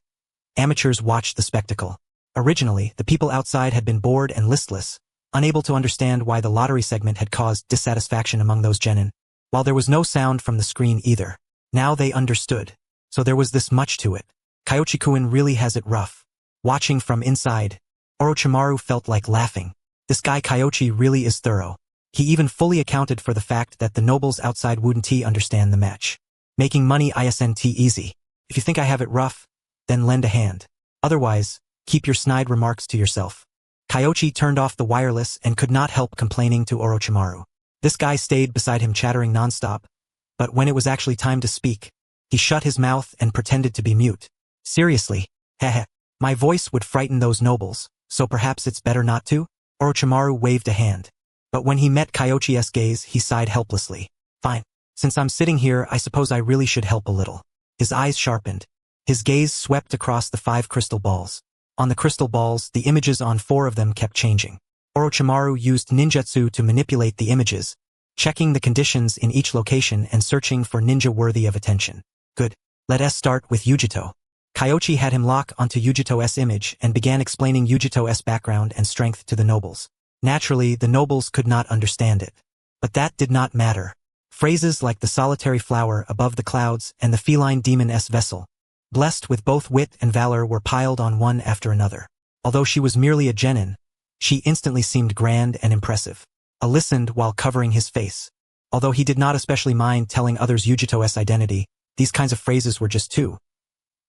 Amateurs watched the spectacle. Originally, the people outside had been bored and listless, unable to understand why the lottery segment had caused dissatisfaction among those genin, while there was no sound from the screen either. Now they understood. So there was this much to it. Kyoichi-kun really has it rough. Watching from inside, Orochimaru felt like laughing. This guy Kyoichi really is thorough. He even fully accounted for the fact that the nobles outside wouldn't understand the match. Making money isn't easy. If you think I have it rough, then lend a hand. Otherwise, keep your snide remarks to yourself. Kyoichi turned off the wireless and could not help complaining to Orochimaru. This guy stayed beside him chattering nonstop, but when it was actually time to speak, he shut his mouth and pretended to be mute. Seriously, heh, my voice would frighten those nobles, so perhaps it's better not to? Orochimaru waved a hand. But when he met Kyoichi's gaze, he sighed helplessly. Fine. Since I'm sitting here, I suppose I really should help a little. His eyes sharpened. His gaze swept across the 5 crystal balls. On the crystal balls, the images on 4 of them kept changing. Orochimaru used ninjutsu to manipulate the images, checking the conditions in each location and searching for ninja worthy of attention. Good. Let us start with Yujito. Kyoichi had him lock onto Yujito's image and began explaining Yujito's background and strength to the nobles. Naturally, the nobles could not understand it. But that did not matter. Phrases like the solitary flower above the clouds and the feline demon's vessel, blessed with both wit and valor, were piled on one after another. Although she was merely a genin, she instantly seemed grand and impressive. A listened while covering his face. Although he did not especially mind telling others Yujito's identity, these kinds of phrases were just too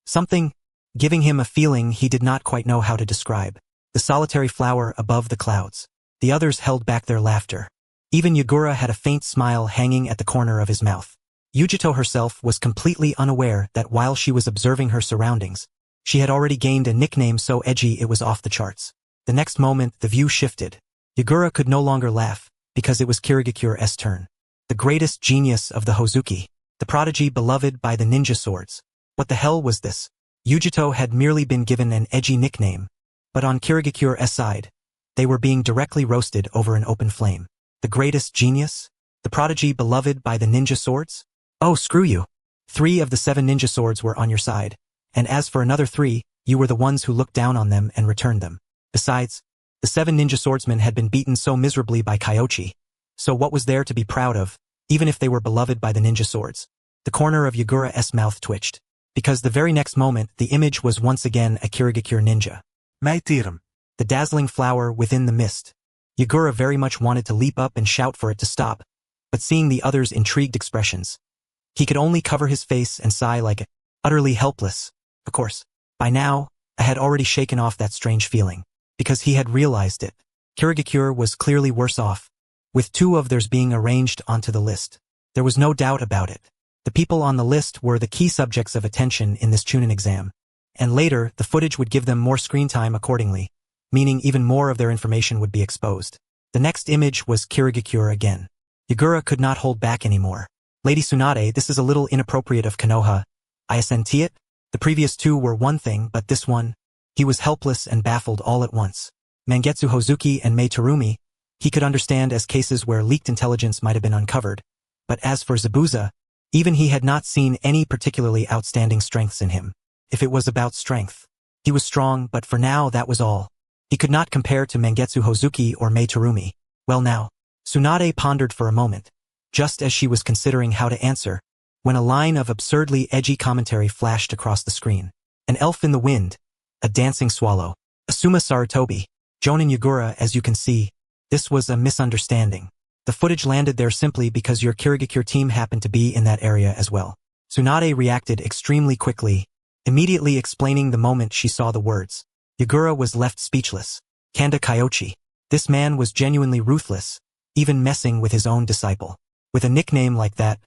something, giving him a feeling he did not quite know how to describe. The solitary flower above the clouds. The others held back their laughter. Even Yagura had a faint smile hanging at the corner of his mouth. Yujito herself was completely unaware that while she was observing her surroundings, she had already gained a nickname so edgy it was off the charts. The next moment, the view shifted. Yagura could no longer laugh, because it was Kirigakure's turn. The greatest genius of the Hozuki. The prodigy beloved by the ninja swords. What the hell was this? Yujito had merely been given an edgy nickname, but on Kirigakure's side, they were being directly roasted over an open flame. The greatest genius? The prodigy beloved by the ninja swords? Oh, screw you. 3 of the 7 ninja swords were on your side, and as for another 3, you were the ones who looked down on them and returned them. Besides, the 7 ninja swordsmen had been beaten so miserably by Kyoichi, so what was there to be proud of, even if they were beloved by the ninja swords? The corner of Yagura's mouth twitched, because the very next moment the image was once again a Kirigakure ninja. Maitirum. The dazzling flower within the mist. Yagura very much wanted to leap up and shout for it to stop, but seeing the others' intrigued expressions, he could only cover his face and sigh like utterly helpless. Of course, by now, I had already shaken off that strange feeling, because he had realized it. Kirigakure was clearly worse off, with 2 of theirs being arranged onto the list. There was no doubt about it. The people on the list were the key subjects of attention in this Chunin exam, and later the footage would give them more screen time accordingly, meaning even more of their information would be exposed. The next image was Kirigakure again. Yagura could not hold back anymore. Lady Tsunade, this is a little inappropriate of Konoha. I assent it? The previous 2 were one thing, but this one? He was helpless and baffled all at once. Mangetsu Hozuki and Mei Terumi, he could understand as cases where leaked intelligence might have been uncovered, but as for Zabuza, even he had not seen any particularly outstanding strengths in him. If it was about strength, he was strong, but for now that was all. He could not compare to Mangetsu Hozuki or Mei Terumi. Well now, Tsunade pondered for a moment, just as she was considering how to answer, when a line of absurdly edgy commentary flashed across the screen. An elf in the wind, a dancing swallow, Asuma Sarutobi, Jonin Yagura. As you can see, this was a misunderstanding. The footage landed there simply because your Kirigakure team happened to be in that area as well. Tsunade reacted extremely quickly, immediately explaining the moment she saw the words. Yagura was left speechless. Kanda Kyoichi. This man was genuinely ruthless, even messing with his own disciple. With a nickname like that,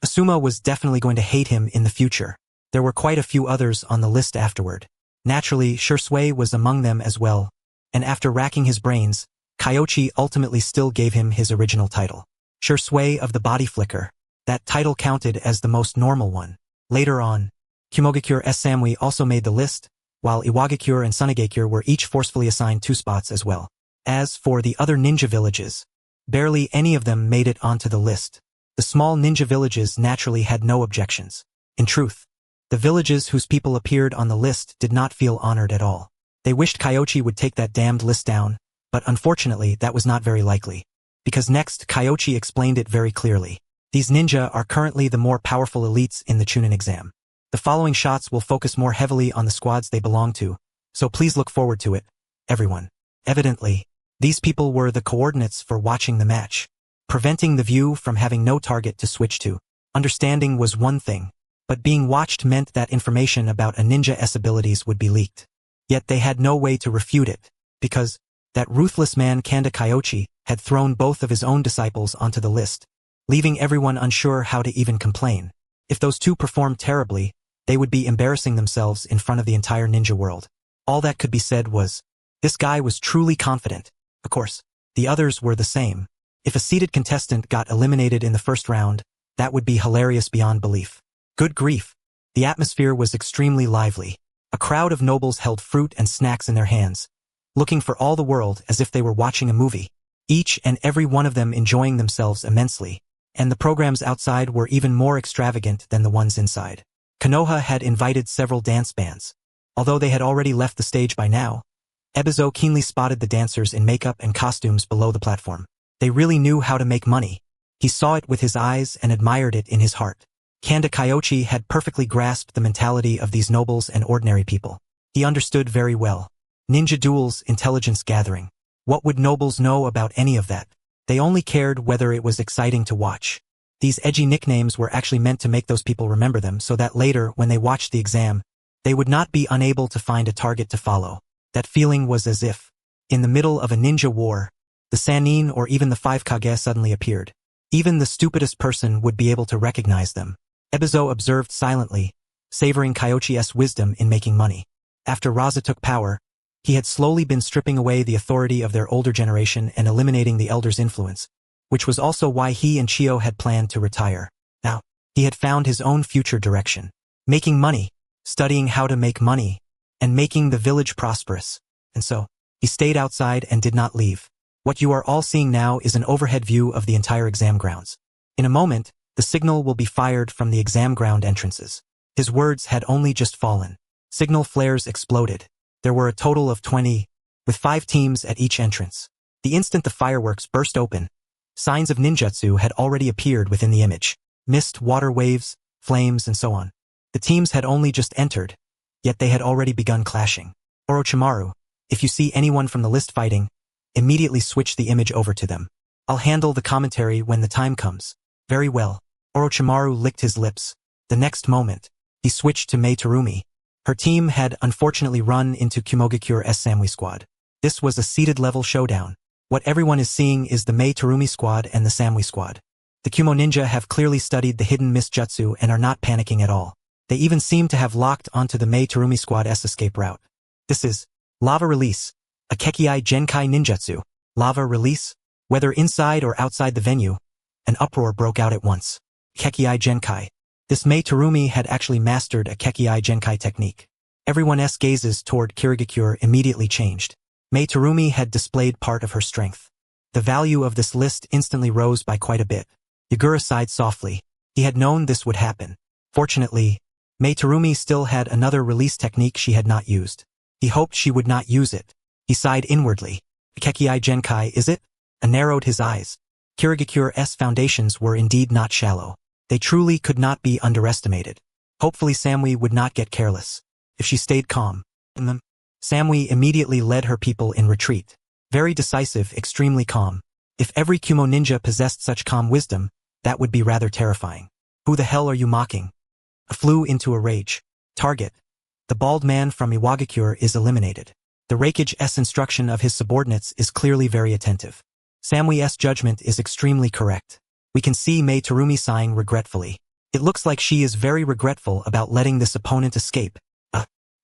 Asuma was definitely going to hate him in the future. There were quite a few others on the list afterward. Naturally, Shisui was among them as well, and after racking his brains, Kyoichi ultimately still gave him his original title. Shisui of the Body Flicker. That title counted as the most normal one. Later on, Kumogakure Samui also made the list, while Iwagakure and Sunagakure were each forcefully assigned 2 spots as well. As for the other ninja villages, barely any of them made it onto the list. The small ninja villages naturally had no objections. In truth, the villages whose people appeared on the list did not feel honored at all. They wished Kyoichi would take that damned list down, but unfortunately that was not very likely. Because next, Kyoichi explained it very clearly. These ninja are currently the more powerful elites in the Chunin exam. The following shots will focus more heavily on the squads they belong to, so please look forward to it, everyone. Evidently, these people were the coordinates for watching the match. Preventing the view from having no target to switch to. Understanding was one thing, but being watched meant that information about a ninja's abilities would be leaked. Yet they had no way to refute it, because that ruthless man Kanda Kyoichi had thrown both of his own disciples onto the list, leaving everyone unsure how to even complain. If those 2 performed terribly, they would be embarrassing themselves in front of the entire ninja world. All that could be said was, this guy was truly confident. Of course, the others were the same. If a seeded contestant got eliminated in the first round, that would be hilarious beyond belief. Good grief. The atmosphere was extremely lively. A crowd of nobles held fruit and snacks in their hands, looking for all the world as if they were watching a movie. Each and every one of them enjoying themselves immensely, and the programs outside were even more extravagant than the ones inside. Konoha had invited several dance bands. Although they had already left the stage by now, Ebizo keenly spotted the dancers in makeup and costumes below the platform. They really knew how to make money. He saw it with his eyes and admired it in his heart. Kyoichi had perfectly grasped the mentality of these nobles and ordinary people. He understood very well. Ninja duels, intelligence gathering. What would nobles know about any of that? They only cared whether it was exciting to watch. These edgy nicknames were actually meant to make those people remember them so that later, when they watched the exam, they would not be unable to find a target to follow. That feeling was as if, in the middle of a ninja war, the Sannin or even the 5 Kage suddenly appeared. Even the stupidest person would be able to recognize them. Ebizo observed silently, savoring Kyoichi's wisdom in making money. After Raza took power, he had slowly been stripping away the authority of their older generation and eliminating the elders' influence, which was also why he and Chio had planned to retire. Now, he had found his own future direction. Making money, studying how to make money, and making the village prosperous. And so, he stayed outside and did not leave. What you are all seeing now is an overhead view of the entire exam grounds. In a moment, the signal will be fired from the exam ground entrances. His words had only just fallen. Signal flares exploded. There were a total of 20, with 5 teams at each entrance. The instant the fireworks burst open, signs of ninjutsu had already appeared within the image. Mist, water waves, flames, and so on. The teams had only just entered, yet they had already begun clashing. Orochimaru, if you see anyone from the list fighting, immediately switch the image over to them. I'll handle the commentary when the time comes. Very well. Orochimaru licked his lips. The next moment, he switched to Mei Terumi. Her team had unfortunately run into Kumogakure's Samui squad. This was a seated level showdown. What everyone is seeing is the Mei Terumi squad and the Samui squad. The Kumo ninja have clearly studied the hidden mist jutsu and are not panicking at all. They even seem to have locked onto the Mei Terumi squad's escape route. This is Lava Release, a Kekii Genkai ninjutsu. Lava Release? Whether inside or outside the venue, an uproar broke out at once. Kekii Genkai. This Mei Terumi had actually mastered a Kekii Genkai technique. Everyone's gazes toward Kirigakure immediately changed. Mei Terumi had displayed part of her strength. The value of this list instantly rose by quite a bit. Yagura sighed softly. He had known this would happen. Fortunately, Mei Terumi still had another release technique she had not used. He hoped she would not use it. He sighed inwardly. Kekii Genkai, is it? And narrowed his eyes. Kirigakure's foundations were indeed not shallow. They truly could not be underestimated. Hopefully Samui would not get careless. If she stayed calm. Samui immediately led her people in retreat. Very decisive, extremely calm. If every Kumo ninja possessed such calm wisdom, that would be rather terrifying. Who the hell are you mocking? Flew into a rage. Target. The bald man from Iwagakure is eliminated. The Raikage's instruction of his subordinates is clearly very attentive. Samui's judgment is extremely correct. We can see Mei Terumi sighing regretfully. It looks like she is very regretful about letting this opponent escape.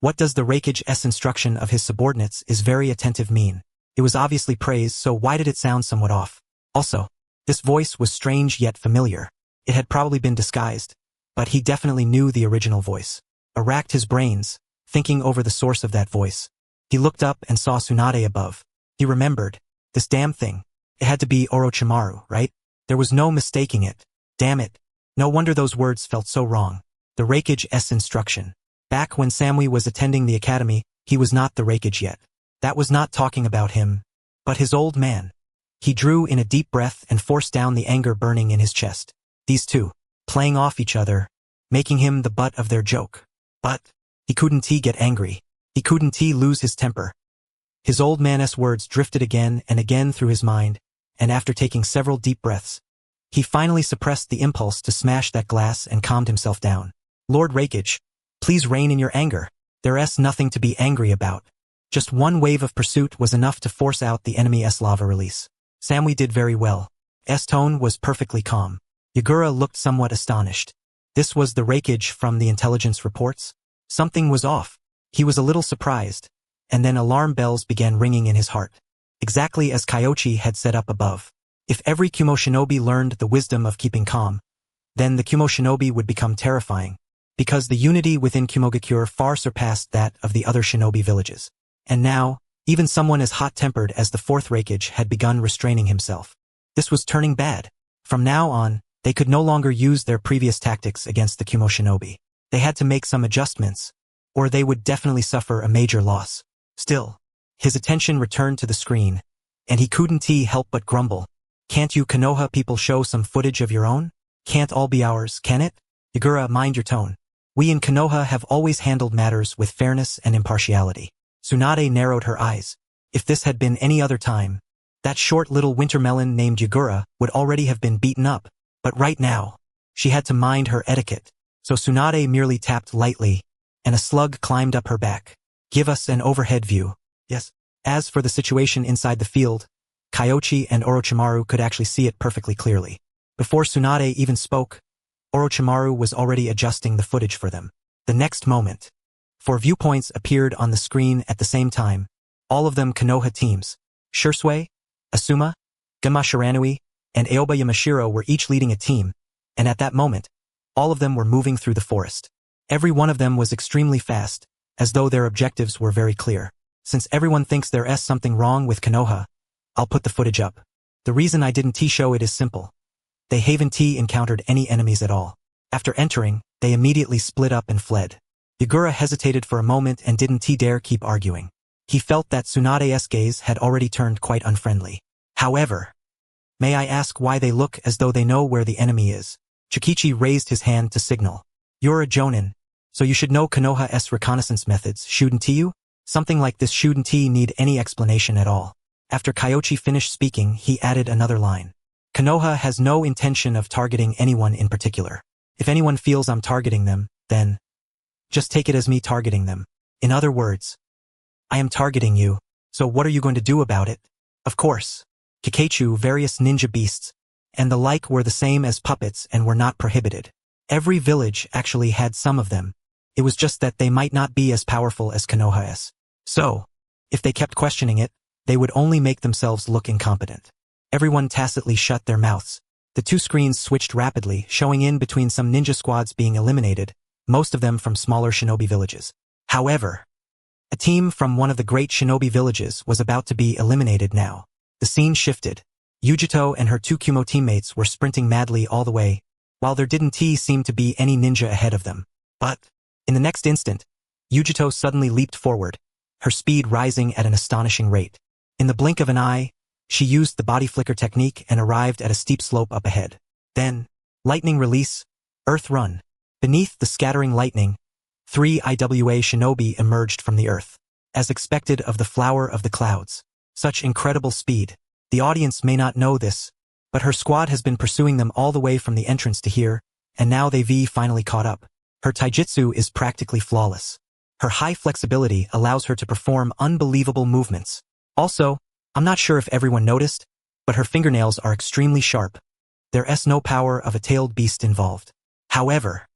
What does the Raikage's instruction of his subordinates is very attentive mean? It was obviously praise, so why did it sound somewhat off? Also, this voice was strange yet familiar. It had probably been disguised, but he definitely knew the original voice. Racked his brains, thinking over the source of that voice. He looked up and saw Tsunade above. He remembered. This damn thing. It had to be Orochimaru, right? There was no mistaking it. Damn it. No wonder those words felt so wrong. The Raikage's instruction. Back when Samui was attending the academy, he was not the Raikage yet. That was not talking about him, but his old man. He drew in a deep breath and forced down the anger burning in his chest. These two, playing off each other, making him the butt of their joke. But, he couldn't get angry. He couldn't lose his temper. His old man's words drifted again and again through his mind, and after taking several deep breaths, he finally suppressed the impulse to smash that glass and calmed himself down. Lord Raikage, please rein in your anger. There's nothing to be angry about. Just one wave of pursuit was enough to force out the enemy's lava release. Samui did very well. S tone was perfectly calm. Yagura looked somewhat astonished. This was the Raikage from the intelligence reports? Something was off. He was a little surprised, and then alarm bells began ringing in his heart. Exactly as Kyoichi had set up above. If every Kumo shinobi learned the wisdom of keeping calm, then the Kumo shinobi would become terrifying. because the unity within Kumogakure far surpassed that of the other shinobi villages. And now, even someone as hot-tempered as the fourth Raikage had begun restraining himself. This was turning bad. From now on, they could no longer use their previous tactics against the Kumo shinobi. They had to make some adjustments, or they would definitely suffer a major loss. Still, his attention returned to the screen, and he couldn't help but grumble. Can't you Konoha people show some footage of your own? Can't all be ours, can it? Yagura, mind your tone. We in Konoha have always handled matters with fairness and impartiality. Tsunade narrowed her eyes. If this had been any other time, that short little wintermelon named Yagura would already have been beaten up. But right now, she had to mind her etiquette. So Tsunade merely tapped lightly, and a slug climbed up her back. Give us an overhead view. Yes. As for the situation inside the field, Kyoichi and Orochimaru could actually see it perfectly clearly. Before Tsunade even spoke, Orochimaru was already adjusting the footage for them. The next moment, 4 viewpoints appeared on the screen at the same time, all of them Konoha teams. Shisui, Asuma, Gama Shiranui, and Aoba Yamashiro were each leading a team, and at that moment, all of them were moving through the forest. Every one of them was extremely fast, as though their objectives were very clear. Since everyone thinks there's something wrong with Konoha, I'll put the footage up. The reason I didn't show it is simple. They haven't encountered any enemies at all. After entering, they immediately split up and fled. Yagura hesitated for a moment and didn't dare keep arguing. He felt that Tsunade's gaze had already turned quite unfriendly. However, may I ask why they look as though they know where the enemy is? Chikichi raised his hand to signal. You're a jonin, so you should know Konoha's reconnaissance methods, shouldn't you? Something like this shouldn't need any explanation at all. After Kyoichi finished speaking, he added another line. Konoha has no intention of targeting anyone in particular. If anyone feels I'm targeting them, then just take it as me targeting them. In other words, I am targeting you, so what are you going to do about it? Of course, Kakashi, various ninja beasts, and the like were the same as puppets and were not prohibited. Every village actually had some of them. It was just that they might not be as powerful as Konoha's. So, if they kept questioning it, they would only make themselves look incompetent. Everyone tacitly shut their mouths. The 2 screens switched rapidly, showing in between some ninja squads being eliminated, most of them from smaller shinobi villages. However, a team from one of the great shinobi villages was about to be eliminated now. The scene shifted. Yujito and her 2 Kumo teammates were sprinting madly all the way, while there didn't seem to be any ninja ahead of them. But, in the next instant, Yujito suddenly leaped forward, her speed rising at an astonishing rate. In the blink of an eye, she used the body flicker technique and arrived at a steep slope up ahead. Then, lightning release, earth run. Beneath the scattering lightning, 3 IWA shinobi emerged from the earth. As expected of the flower of the clouds. Such incredible speed. The audience may not know this, but her squad has been pursuing them all the way from the entrance to here, and now they've finally caught up. Her taijutsu is practically flawless. Her high flexibility allows her to perform unbelievable movements. Also, I'm not sure if everyone noticed, but her fingernails are extremely sharp. There's no power of a tailed beast involved. However,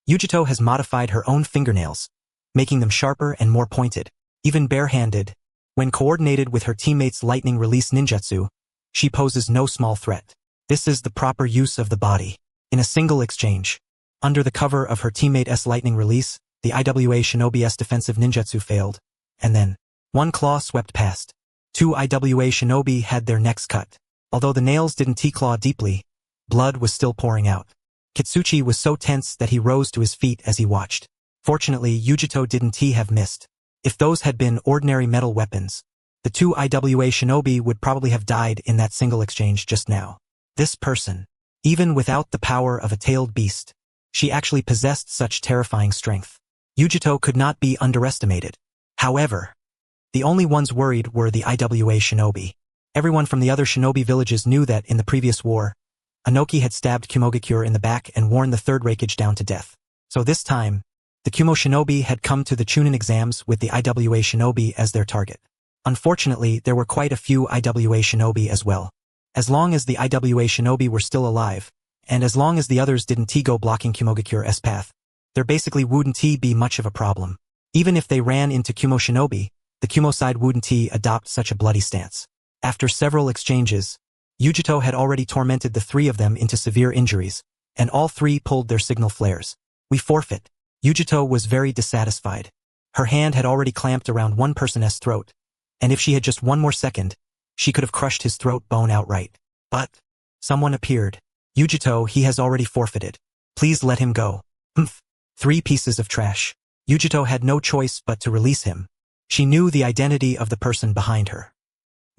Yujito has modified her own fingernails, making them sharper and more pointed. Even barehanded, when coordinated with her teammates' lightning release ninjutsu, she poses no small threat. This is the proper use of the body. In a single exchange, under the cover of her teammate's lightning release, the IWA shinobi's defensive ninjutsu failed, and then, 1 claw swept past. 2 IWA shinobi had their necks cut. Although the nails didn't claw deeply, blood was still pouring out. Kitsuchi was so tense that he rose to his feet as he watched. Fortunately, Yujito didn't have missed. If those had been ordinary metal weapons, the 2 IWA shinobi would probably have died in that single exchange just now. This person, even without the power of a tailed beast, she actually possessed such terrifying strength. Yujito could not be underestimated. However, the only ones worried were the IWA shinobi. Everyone from the other shinobi villages knew that in the previous war, Inoki had stabbed Kumogakure in the back and worn the 3rd Raikage down to death. So this time, the Kumo shinobi had come to the Chunin exams with the IWA shinobi as their target. Unfortunately, there were quite a few IWA shinobi as well. As long as the IWA shinobi were still alive, and as long as the others didn't go blocking Kumogakure's path, there basically wouldn't be much of a problem. Even if they ran into Kumo shinobi, the Kumo side wouldn't adopt such a bloody stance. After several exchanges, Yujito had already tormented the 3 of them into severe injuries, and all 3 pulled their signal flares. We forfeit. Yujito was very dissatisfied. Her hand had already clamped around one person's throat, and if she had just one more second, she could have crushed his throat bone outright. But someone appeared. Yujito, he has already forfeited. Please let him go. Humph. 3 pieces of trash. Yujito had no choice but to release him. She knew the identity of the person behind her.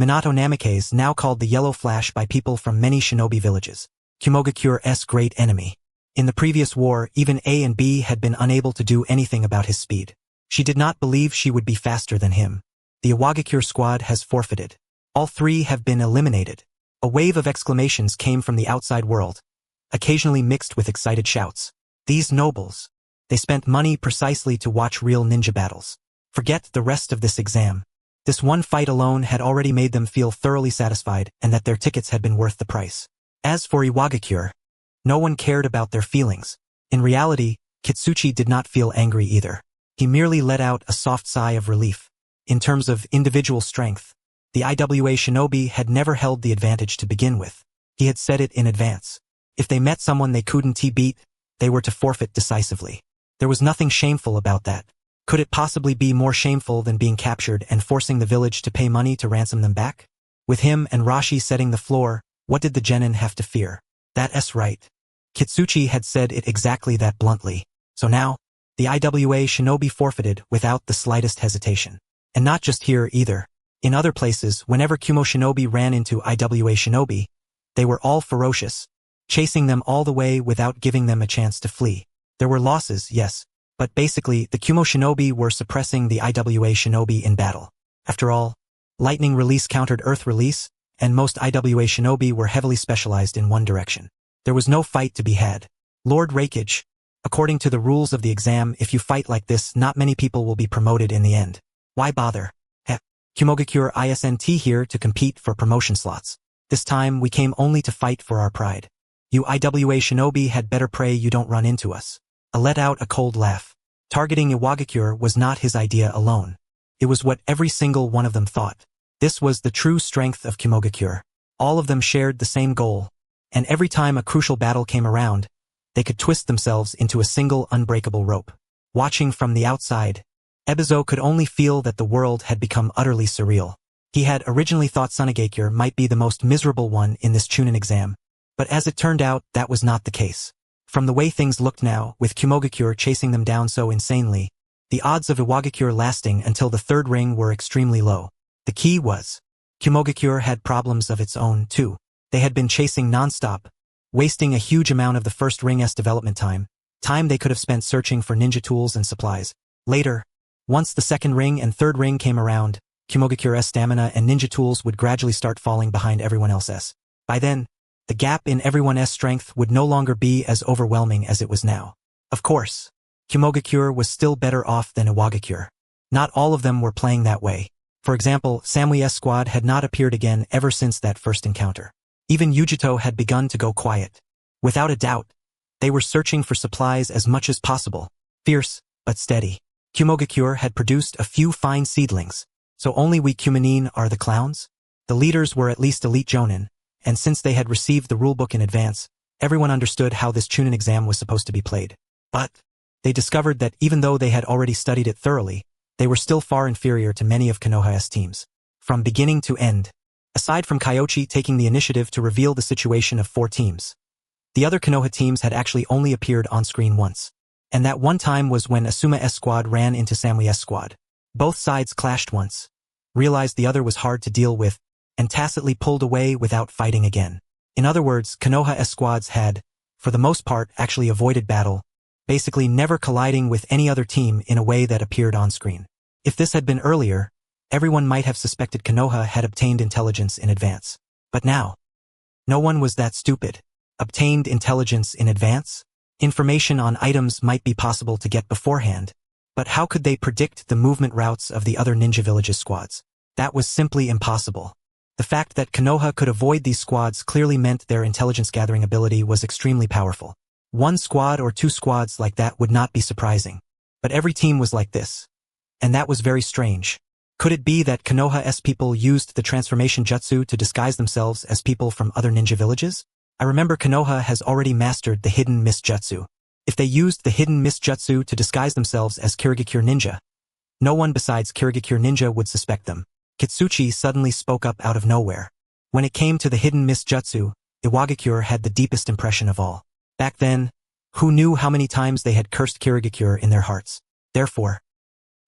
Minato Namikaze, now called the Yellow Flash by people from many shinobi villages. Kumogakure's great enemy. In the previous war, even A and B had been unable to do anything about his speed. She did not believe she would be faster than him. The Iwagakure squad has forfeited. All 3 have been eliminated. A wave of exclamations came from the outside world, occasionally mixed with excited shouts. These nobles. They spent money precisely to watch real ninja battles. Forget the rest of this exam. This one fight alone had already made them feel thoroughly satisfied and that their tickets had been worth the price. As for Iwagakure, no one cared about their feelings. In reality, Kitsuchi did not feel angry either. He merely let out a soft sigh of relief. In terms of individual strength, the IWA shinobi had never held the advantage to begin with. He had said it in advance. If they met someone they couldn't beat, they were to forfeit decisively. There was nothing shameful about that. Could it possibly be more shameful than being captured and forcing the village to pay money to ransom them back? With him and Rashi setting the floor, what did the genin have to fear? That's right. Kitsuchi had said it exactly that bluntly. So now, the IWA shinobi forfeited without the slightest hesitation. And not just here either. In other places, whenever Kumo shinobi ran into IWA shinobi, they were all ferocious, chasing them all the way without giving them a chance to flee. There were losses, yes, but basically the Kumo shinobi were suppressing the IWA shinobi in battle. After all, lightning release countered earth release, and most IWA shinobi were heavily specialized in one direction. There was no fight to be had. Lord Raikage, according to the rules of the exam, if you fight like this, not many people will be promoted in the end. Why bother? Kumogakure isn't here to compete for promotion slots. This time we came only to fight for our pride. You IWA shinobi had better pray you don't run into us. I let out a cold laugh. Targeting Iwagakure was not his idea alone. It was what every single one of them thought. This was the true strength of Kumogakure. All of them shared the same goal, and every time a crucial battle came around, they could twist themselves into a single unbreakable rope. Watching from the outside, Ebizo could only feel that the world had become utterly surreal. He had originally thought Sunagakure might be the most miserable one in this Chunin exam, but as it turned out, that was not the case. From the way things looked now, with Kumogakure chasing them down so insanely, the odds of Iwagakure lasting until the 3rd ring were extremely low. The key was, Kumogakure had problems of its own too. They had been chasing non-stop, wasting a huge amount of the 1st ring's development time they could have spent searching for ninja tools and supplies. Later, once the 2nd ring and 3rd ring came around, Kumogakure's stamina and ninja tools would gradually start falling behind everyone else's. By then, the gap in everyone's strength would no longer be as overwhelming as it was now. Of course, Kumogakure was still better off than Iwagakure. Not all of them were playing that way. For example, Samui's squad had not appeared again ever since that first encounter. Even Yujito had begun to go quiet. Without a doubt, they were searching for supplies as much as possible. Fierce, but steady. Kumogakure had produced a few fine seedlings. So only we Kumanin are the clowns? The leaders were at least elite jonin, and since they had received the rulebook in advance, everyone understood how this Chunin exam was supposed to be played. But they discovered that even though they had already studied it thoroughly, they were still far inferior to many of Konoha's teams. From beginning to end, aside from Kyoichi taking the initiative to reveal the situation of 4 teams, the other Konoha teams had actually only appeared on screen once. And that one time was when Asuma's squad ran into Samui's squad. Both sides clashed once, realized the other was hard to deal with, and tacitly pulled away without fighting again. In other words, Konoha's squads had, for the most part, actually avoided battle, basically never colliding with any other team in a way that appeared on screen. If this had been earlier, everyone might have suspected Konoha had obtained intelligence in advance. But now, no one was that stupid. Obtained intelligence in advance? Information on items might be possible to get beforehand, but how could they predict the movement routes of the other ninja villages squads? That was simply impossible. The fact that Konoha could avoid these squads clearly meant their intelligence-gathering ability was extremely powerful. 1 squad or 2 squads like that would not be surprising. But every team was like this. And that was very strange. Could it be that Konoha's people used the transformation jutsu to disguise themselves as people from other ninja villages? I remember Konoha has already mastered the hidden mist jutsu. If they used the hidden mist jutsu to disguise themselves as Kirigakure ninja, no one besides Kirigakure ninja would suspect them. Kitsuchi suddenly spoke up out of nowhere. When it came to the hidden mist jutsu, Iwagakure had the deepest impression of all. Back then, who knew how many times they had cursed Kirigakure in their hearts? Therefore,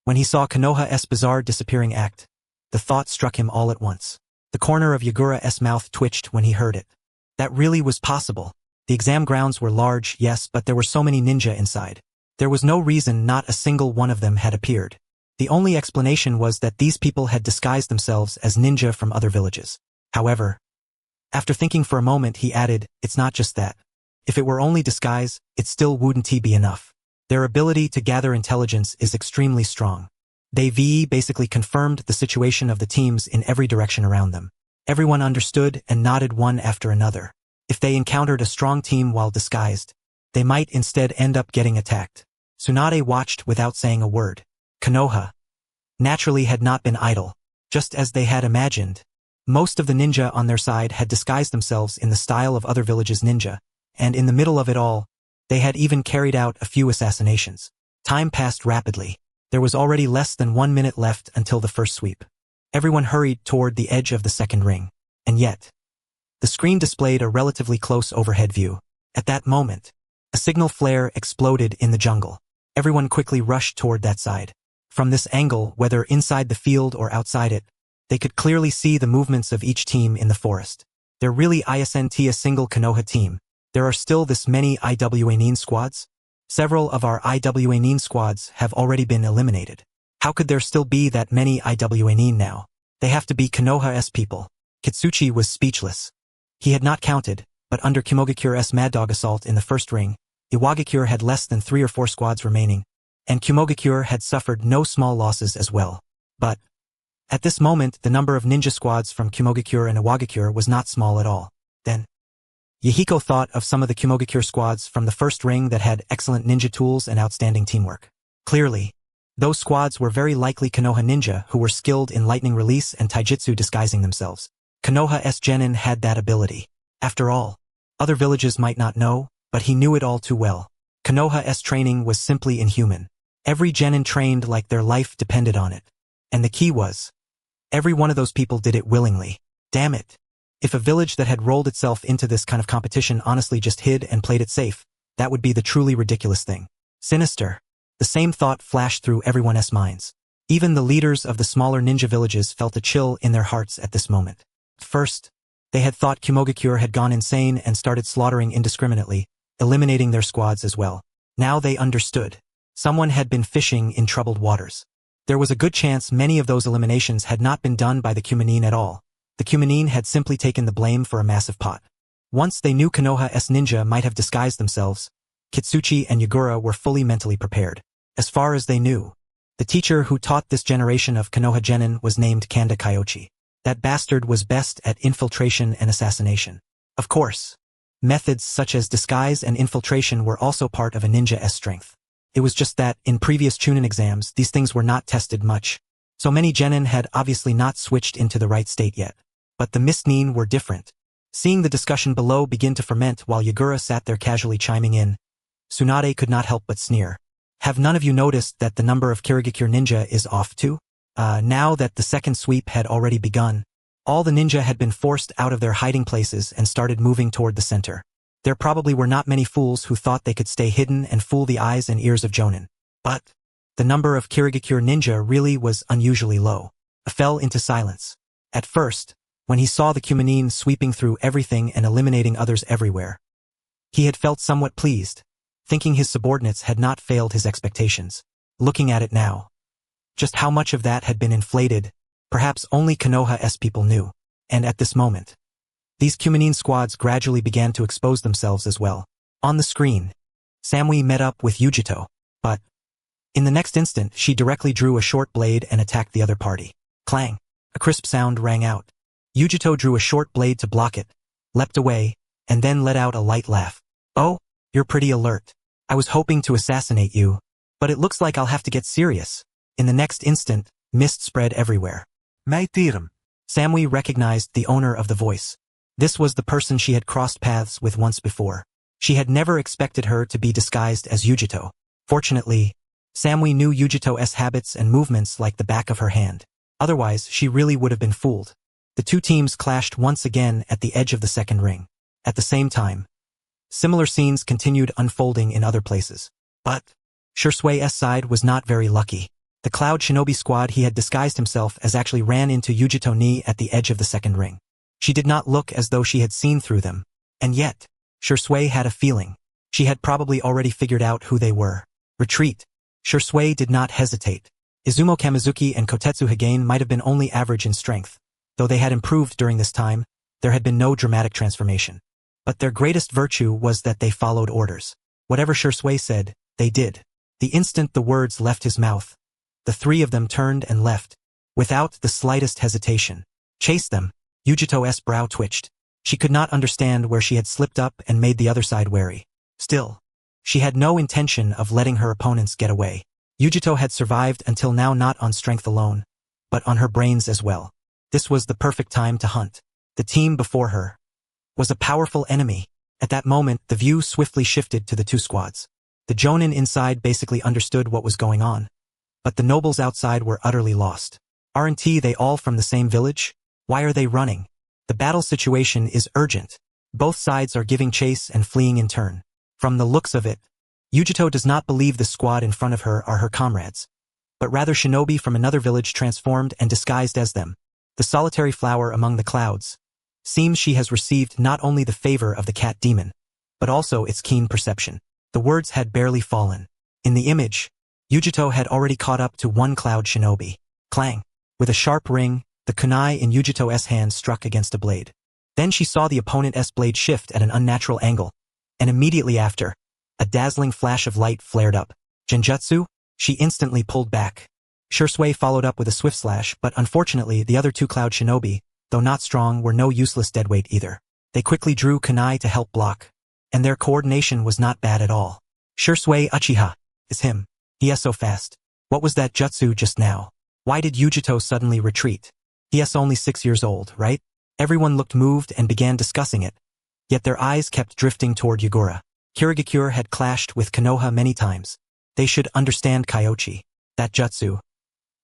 when he saw Konoha's bizarre disappearing act, the thought struck him all at once. The corner of Yagura's mouth twitched when he heard it. That really was possible. The exam grounds were large, yes, but there were so many ninja inside. There was no reason not a single one of them had appeared. The only explanation was that these people had disguised themselves as ninja from other villages. However, after thinking for a moment, he added, it's not just that. If it were only disguise, it still wouldn't be enough. Their ability to gather intelligence is extremely strong. They basically confirmed the situation of the teams in every direction around them. Everyone understood and nodded one after another. If they encountered a strong team while disguised, they might instead end up getting attacked. Tsunade watched without saying a word. Konoha, naturally, had not been idle, just as they had imagined. Most of the ninja on their side had disguised themselves in the style of other villages' ninja, and in the middle of it all, they had even carried out a few assassinations. Time passed rapidly. There was already less than 1 minute left until the first sweep. Everyone hurried toward the edge of the second ring. And yet, the screen displayed a relatively close overhead view. At that moment, a signal flare exploded in the jungle. Everyone quickly rushed toward that side. From this angle, whether inside the field or outside it, they could clearly see the movements of each team in the forest. There really isn't a single Konoha team. There are still this many IWA squads? Several of our IWA squads have already been eliminated. How could there still be that many IWA now? They have to be Konoha's people. Kitsuchi was speechless. He had not counted, but under Kumogakure's Mad Dog assault in the first ring, Iwagakure had less than 3 or 4 squads remaining, and Kumogakure had suffered no small losses as well. But at this moment, the number of ninja squads from Kumogakure and Iwagakure was not small at all. Then, Yahiko thought of some of the Kumogakure squads from the first ring that had excellent ninja tools and outstanding teamwork. Clearly, those squads were very likely Konoha ninja who were skilled in lightning release and taijutsu disguising themselves. Konoha's genin had that ability. After all, other villages might not know, but he knew it all too well. Konoha's training was simply inhuman. Every genin trained like their life depended on it. And the key was, every one of those people did it willingly. Damn it. If a village that had rolled itself into this kind of competition honestly just hid and played it safe, that would be the truly ridiculous thing. Sinister. The same thought flashed through everyone's minds. Even the leaders of the smaller ninja villages felt a chill in their hearts at this moment. First, they had thought Kumogakure had gone insane and started slaughtering indiscriminately, eliminating their squads as well. Now they understood. Someone had been fishing in troubled waters. There was a good chance many of those eliminations had not been done by the Kumanin at all. The Kumanin had simply taken the blame for a massive pot. Once they knew Konoha's ninja might have disguised themselves, Kitsuchi and Yagura were fully mentally prepared. As far as they knew, the teacher who taught this generation of Konoha genin was named Kanda Kyoichi. That bastard was best at infiltration and assassination. Of course, methods such as disguise and infiltration were also part of a ninja's strength. It was just that, in previous Chunin exams, these things were not tested much. So many genin had obviously not switched into the right state yet. But the Mistnin were different. Seeing the discussion below begin to ferment while Yagura sat there casually chiming in, Tsunade could not help but sneer. Have none of you noticed that the number of Kirigakure ninja is off too? Now that the second sweep had already begun, all the ninja had been forced out of their hiding places and started moving toward the center. There probably were not many fools who thought they could stay hidden and fool the eyes and ears of Jonin. But the number of Kirigakure ninja really was unusually low. Fell into silence. At first, when he saw the Kumanin sweeping through everything and eliminating others everywhere, he had felt somewhat pleased, thinking his subordinates had not failed his expectations. Looking at it now, just how much of that had been inflated, perhaps only Konoha's people knew. And at this moment, these Kumanin squads gradually began to expose themselves as well. On the screen, Samui met up with Yujito, but in the next instant she directly drew a short blade and attacked the other party. Clang! A crisp sound rang out. Yujito drew a short blade to block it, leapt away, and then let out a light laugh. Oh, you're pretty alert. I was hoping to assassinate you, but it looks like I'll have to get serious. In the next instant, mist spread everywhere. Maitirum. Samui recognized the owner of the voice. This was the person she had crossed paths with once before. She had never expected her to be disguised as Yujito. Fortunately, Samui knew Yujito's habits and movements like the back of her hand. Otherwise, she really would have been fooled. The two teams clashed once again at the edge of the second ring. At the same time, similar scenes continued unfolding in other places. But Shisui's side was not very lucky. The Cloud Shinobi squad he had disguised himself as actually ran into Yujito Ni at the edge of the second ring. She did not look as though she had seen through them. And yet, Shisui had a feeling. She had probably already figured out who they were. Retreat. Shisui did not hesitate. Izumo Kamizuki and Kotetsu Higain might have been only average in strength. Though they had improved during this time, there had been no dramatic transformation. But their greatest virtue was that they followed orders. Whatever Shisui said, they did. The instant the words left his mouth, the three of them turned and left, without the slightest hesitation. Chase them. Yujito's brow twitched. She could not understand where she had slipped up and made the other side wary. Still, she had no intention of letting her opponents get away. Yujito had survived until now not on strength alone, but on her brains as well. This was the perfect time to hunt. The team before her was a powerful enemy. At that moment, the view swiftly shifted to the two squads. The jonin inside basically understood what was going on, but the nobles outside were utterly lost. Aren't they all from the same village? Why are they running? The battle situation is urgent. Both sides are giving chase and fleeing in turn. From the looks of it, Yujito does not believe the squad in front of her are her comrades, but rather shinobi from another village transformed and disguised as them. The solitary flower among the clouds. Seems she has received not only the favor of the cat demon, but also its keen perception. The words had barely fallen. In the image, Yujito had already caught up to one cloud shinobi. Clang. With a sharp ring, the kunai in Yujito's hand struck against a blade. Then she saw the opponent's blade shift at an unnatural angle, and immediately after, a dazzling flash of light flared up. Genjutsu? She instantly pulled back. Shisui followed up with a swift slash, but unfortunately the other two cloud shinobi, though not strong, were no useless deadweight either. They quickly drew kunai to help block, and their coordination was not bad at all. Shisui Uchiha. Is him. He is so fast. What was that jutsu just now? Why did Yujito suddenly retreat? He is only 6 years old, right? Everyone looked moved and began discussing it, yet their eyes kept drifting toward Yagura. Kirigakure had clashed with Konoha many times. They should understand Kyoichi. That jutsu.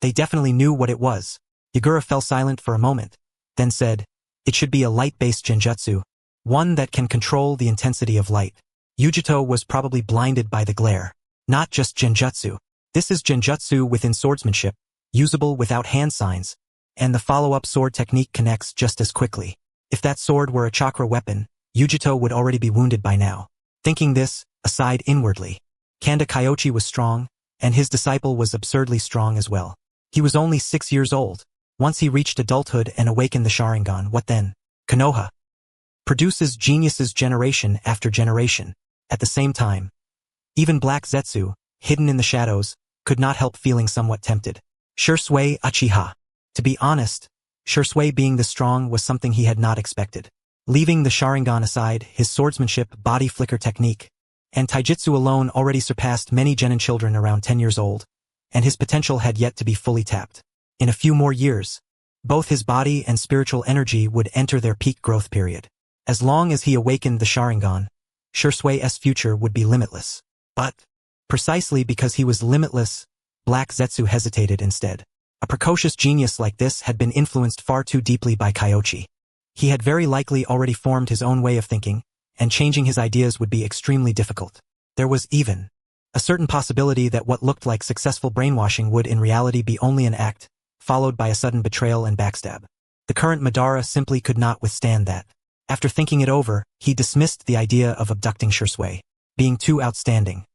They definitely knew what it was. Yagura fell silent for a moment, then said, it should be a light-based genjutsu, one that can control the intensity of light. Yujito was probably blinded by the glare. Not just genjutsu. This is genjutsu within swordsmanship, usable without hand signs, and the follow-up sword technique connects just as quickly. If that sword were a chakra weapon, Yujito would already be wounded by now. Thinking this, aside inwardly, Kanda Kyoichi was strong, and his disciple was absurdly strong as well. He was only 6 years old. Once he reached adulthood and awakened the Sharingan, what then? Konoha produces geniuses generation after generation. At the same time, even Black Zetsu, hidden in the shadows, could not help feeling somewhat tempted. Shisui Uchiha. To be honest, Shisui being this strong was something he had not expected. Leaving the Sharingan aside, his swordsmanship, body flicker technique, and taijutsu alone already surpassed many genin children around 10 years old, and his potential had yet to be fully tapped. In a few more years, both his body and spiritual energy would enter their peak growth period. As long as he awakened the Sharingan, Shisui's future would be limitless. But, precisely because he was limitless, Black Zetsu hesitated instead. A precocious genius like this had been influenced far too deeply by Kyoichi. He had very likely already formed his own way of thinking, and changing his ideas would be extremely difficult. There was even a certain possibility that what looked like successful brainwashing would in reality be only an act, followed by a sudden betrayal and backstab. The current Madara simply could not withstand that. After thinking it over, he dismissed the idea of abducting Shisui, being too outstanding.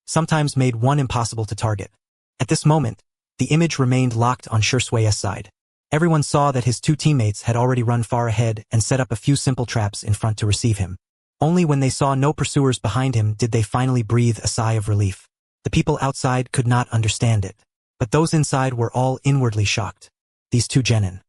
Sometimes made one impossible to target. At this moment, the image remained locked on Shisui's side. Everyone saw that his two teammates had already run far ahead and set up a few simple traps in front to receive him. Only when they saw no pursuers behind him did they finally breathe a sigh of relief. The people outside could not understand it, but those inside were all inwardly shocked. These two genin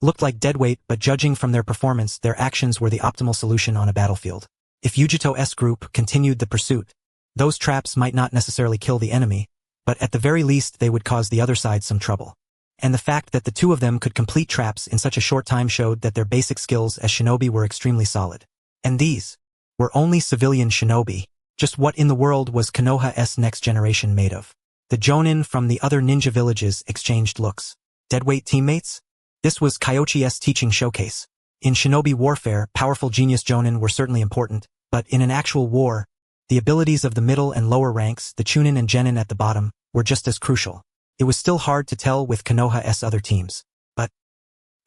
looked like deadweight, but judging from their performance, their actions were the optimal solution on a battlefield. If Yujito's group continued the pursuit, those traps might not necessarily kill the enemy, but at the very least they would cause the other side some trouble. And the fact that the two of them could complete traps in such a short time showed that their basic skills as shinobi were extremely solid. And these were only civilian shinobi. Just what in the world was Konoha's next generation made of? The jonin from the other ninja villages exchanged looks. Deadweight teammates? This was Kyoichi's teaching showcase. In shinobi warfare, powerful genius jonin were certainly important, but in an actual war, the abilities of the middle and lower ranks, the chunin and genin at the bottom, were just as crucial. It was still hard to tell with Konoha's other teams. But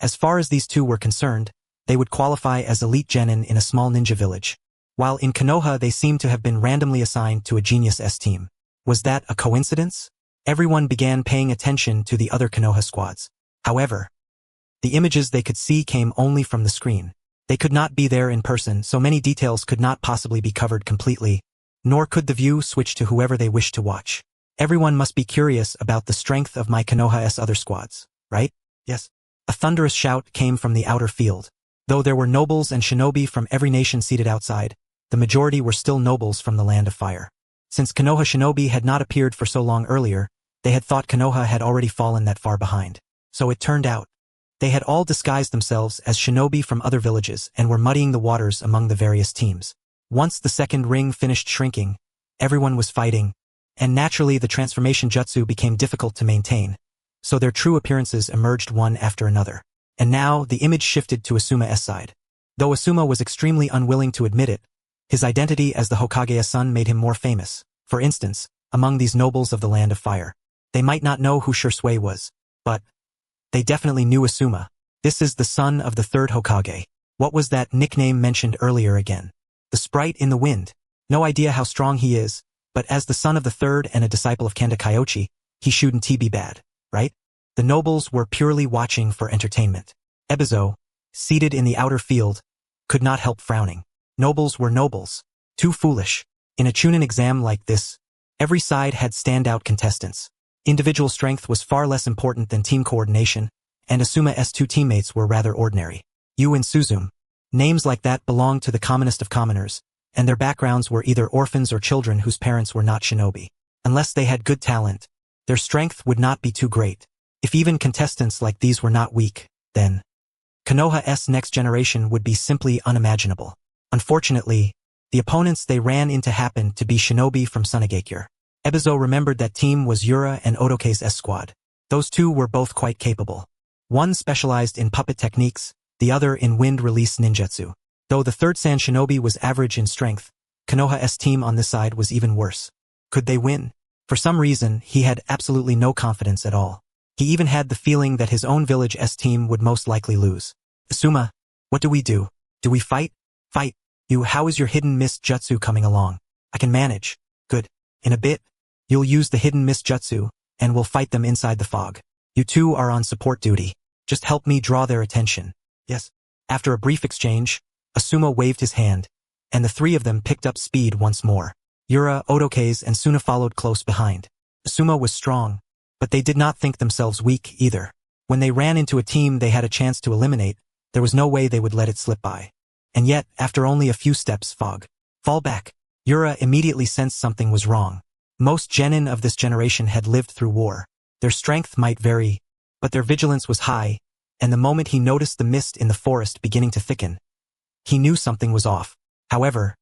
as far as these two were concerned, they would qualify as elite genin in a small ninja village. While in Konoha they seemed to have been randomly assigned to a genius S team. Was that a coincidence? Everyone began paying attention to the other Konoha squads. However, the images they could see came only from the screen. They could not be there in person, so many details could not possibly be covered completely, nor could the view switch to whoever they wished to watch. Everyone must be curious about the strength of my Konoha's other squads, right? Yes. A thunderous shout came from the outer field. Though there were nobles and shinobi from every nation seated outside, the majority were still nobles from the Land of Fire. Since Konoha shinobi had not appeared for so long earlier, they had thought Konoha had already fallen that far behind. So it turned out. They had all disguised themselves as shinobi from other villages and were muddying the waters among the various teams. Once the second ring finished shrinking, everyone was fighting, and naturally the transformation jutsu became difficult to maintain, so their true appearances emerged one after another. And now the image shifted to Asuma's side. Though Asuma was extremely unwilling to admit it, his identity as the Hokage's son made him more famous. For instance, among these nobles of the Land of Fire. They might not know who Shisui was, but they definitely knew Asuma. This is the son of the third Hokage. What was that nickname mentioned earlier again? The sprite in the wind. No idea how strong he is, but as the son of the third and a disciple of Kanda Kyoichi, he shouldn't be bad, right? The nobles were purely watching for entertainment. Ebizo, seated in the outer field, could not help frowning. Nobles were nobles. Too foolish. In a chunin exam like this, every side had standout contestants. Individual strength was far less important than team coordination, and Asuma's two teammates were rather ordinary. Yu and Suzume. Names like that belonged to the commonest of commoners, and their backgrounds were either orphans or children whose parents were not shinobi. Unless they had good talent, their strength would not be too great. If even contestants like these were not weak, then Konoha's next generation would be simply unimaginable. Unfortunately, the opponents they ran into happened to be shinobi from Sunagakure. Ebizo remembered that team was Yura and Odoke's S squad. Those two were both quite capable. One specialized in puppet techniques, the other in wind release ninjutsu. Though the third San shinobi was average in strength, Konoha's team on this side was even worse. Could they win? For some reason, he had absolutely no confidence at all. He even had the feeling that his own village S team would most likely lose. Asuma, what do we do? Do we fight? Fight. You, how is your hidden mist jutsu coming along? I can manage. Good. In a bit, you'll use the hidden mist jutsu, and we'll fight them inside the fog. You two are on support duty. Just help me draw their attention. Yes. After a brief exchange, Asuma waved his hand, and the three of them picked up speed once more. Yura, Odoke's, and Suna followed close behind. Asuma was strong, but they did not think themselves weak either. When they ran into a team they had a chance to eliminate, there was no way they would let it slip by. And yet, after only a few steps, fog. Fall back. Yura immediately sensed something was wrong. Most genin of this generation had lived through war. Their strength might vary, but their vigilance was high, and the moment he noticed the mist in the forest beginning to thicken, he knew something was off. However,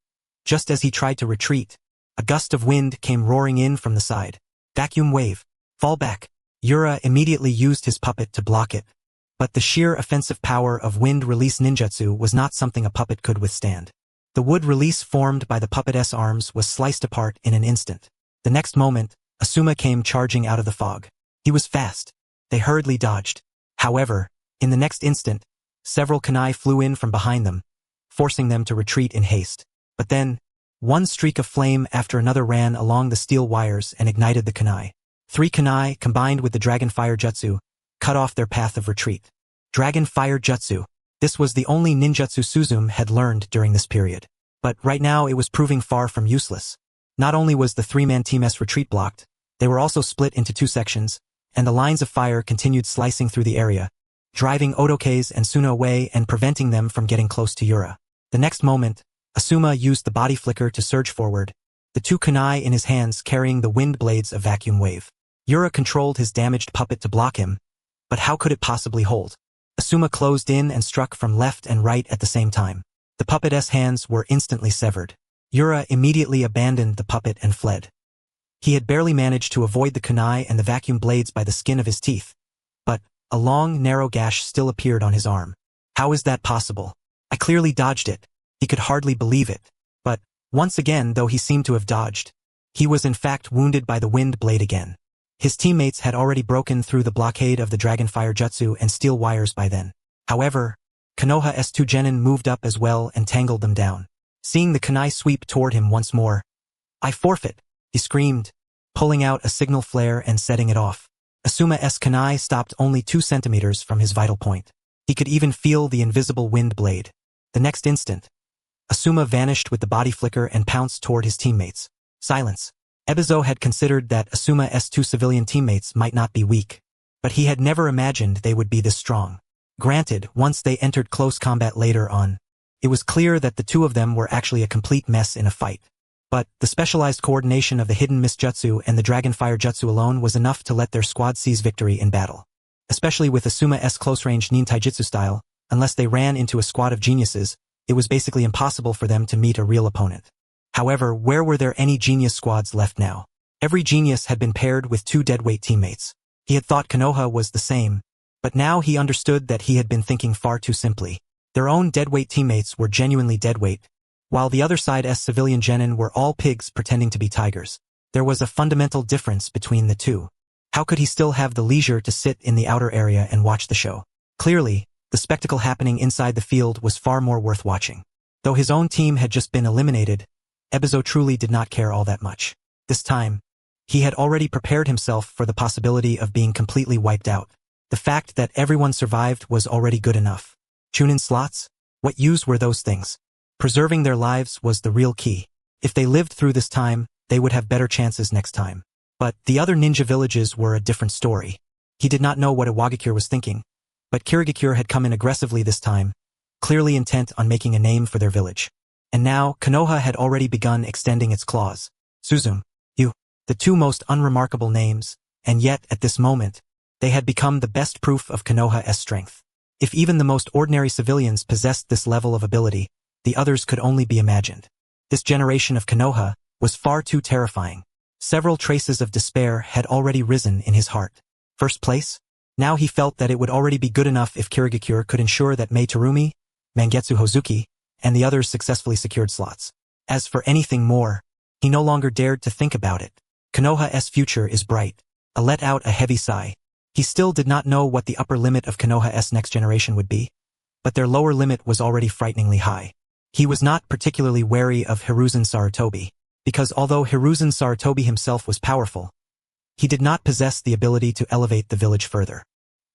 just as he tried to retreat, a gust of wind came roaring in from the side. Vacuum wave. Fall back. Yura immediately used his puppet to block it, but the sheer offensive power of wind release ninjutsu was not something a puppet could withstand. The wood release formed by the puppet's arms was sliced apart in an instant. The next moment, Asuma came charging out of the fog. He was fast. They hurriedly dodged. However, in the next instant, several kunai flew in from behind them, forcing them to retreat in haste. But then, one streak of flame after another ran along the steel wires and ignited the kunai. 3 kunai, combined with the dragon fire jutsu, cut off their path of retreat. Dragon fire jutsu. This was the only ninjutsu Suzume had learned during this period. But right now it was proving far from useless. Not only was the 3-man team's retreat blocked, they were also split into 2 sections, and the lines of fire continued slicing through the area, driving Odoke's and Suna away and preventing them from getting close to Yura. The next moment, Asuma used the body flicker to surge forward, the 2 kunai in his hands carrying the wind blades of vacuum wave. Yura controlled his damaged puppet to block him, but how could it possibly hold? Asuma closed in and struck from left and right at the same time. The puppet's hands were instantly severed. Yura immediately abandoned the puppet and fled. He had barely managed to avoid the kunai and the vacuum blades by the skin of his teeth, but a long, narrow gash still appeared on his arm. How is that possible? I clearly dodged it. He could hardly believe it. But, once again, though he seemed to have dodged, he was in fact wounded by the wind blade again. His teammates had already broken through the blockade of the Dragonfire Jutsu and steel wires by then. However, Konoha's two genin moved up as well and tangled them down. Seeing the kunai sweep toward him once more, "I forfeit," he screamed, pulling out a signal flare and setting it off. Asuma's kunai stopped only 2 centimeters from his vital point. He could even feel the invisible wind blade. The next instant, Asuma vanished with the body flicker and pounced toward his teammates. Silence. Ebizo had considered that Asuma's 2 civilian teammates might not be weak, but he had never imagined they would be this strong. Granted, once they entered close combat later on, it was clear that the 2 of them were actually a complete mess in a fight. But the specialized coordination of the hidden mist jutsu and the Dragonfire Jutsu alone was enough to let their squad seize victory in battle. Especially with Asuma's close-range nin taijutsu style, unless they ran into a squad of geniuses, it was basically impossible for them to meet a real opponent. However, where were there any genius squads left now? Every genius had been paired with 2 deadweight teammates. He had thought Konoha was the same, but now he understood that he had been thinking far too simply. Their own deadweight teammates were genuinely deadweight, while the other side's civilian genin were all pigs pretending to be tigers. There was a fundamental difference between the 2. How could he still have the leisure to sit in the outer area and watch the show? Clearly, the spectacle happening inside the field was far more worth watching. Though his own team had just been eliminated, Ebizo truly did not care all that much. This time, he had already prepared himself for the possibility of being completely wiped out. The fact that everyone survived was already good enough. Chunin slots? What use were those things? Preserving their lives was the real key. If they lived through this time, they would have better chances next time. But the other ninja villages were a different story. He did not know what Iwagakure was thinking, but Kirigakure had come in aggressively this time, clearly intent on making a name for their village. And now, Konoha had already begun extending its claws. Suzume, you, the 2 most unremarkable names, and yet, at this moment, they had become the best proof of Konoha's strength. If even the most ordinary civilians possessed this level of ability, the others could only be imagined. This generation of Konoha was far too terrifying. Several traces of despair had already risen in his heart. First place? Now he felt that it would already be good enough if Kirigakure could ensure that Mei Terumi, Mangetsu Hozuki, and the others successfully secured slots. As for anything more, he no longer dared to think about it. Konoha's future is bright. A let out a heavy sigh. He still did not know what the upper limit of Konoha's next generation would be, but their lower limit was already frighteningly high. He was not particularly wary of Hiruzen Sarutobi, because although Hiruzen Sarutobi himself was powerful, he did not possess the ability to elevate the village further.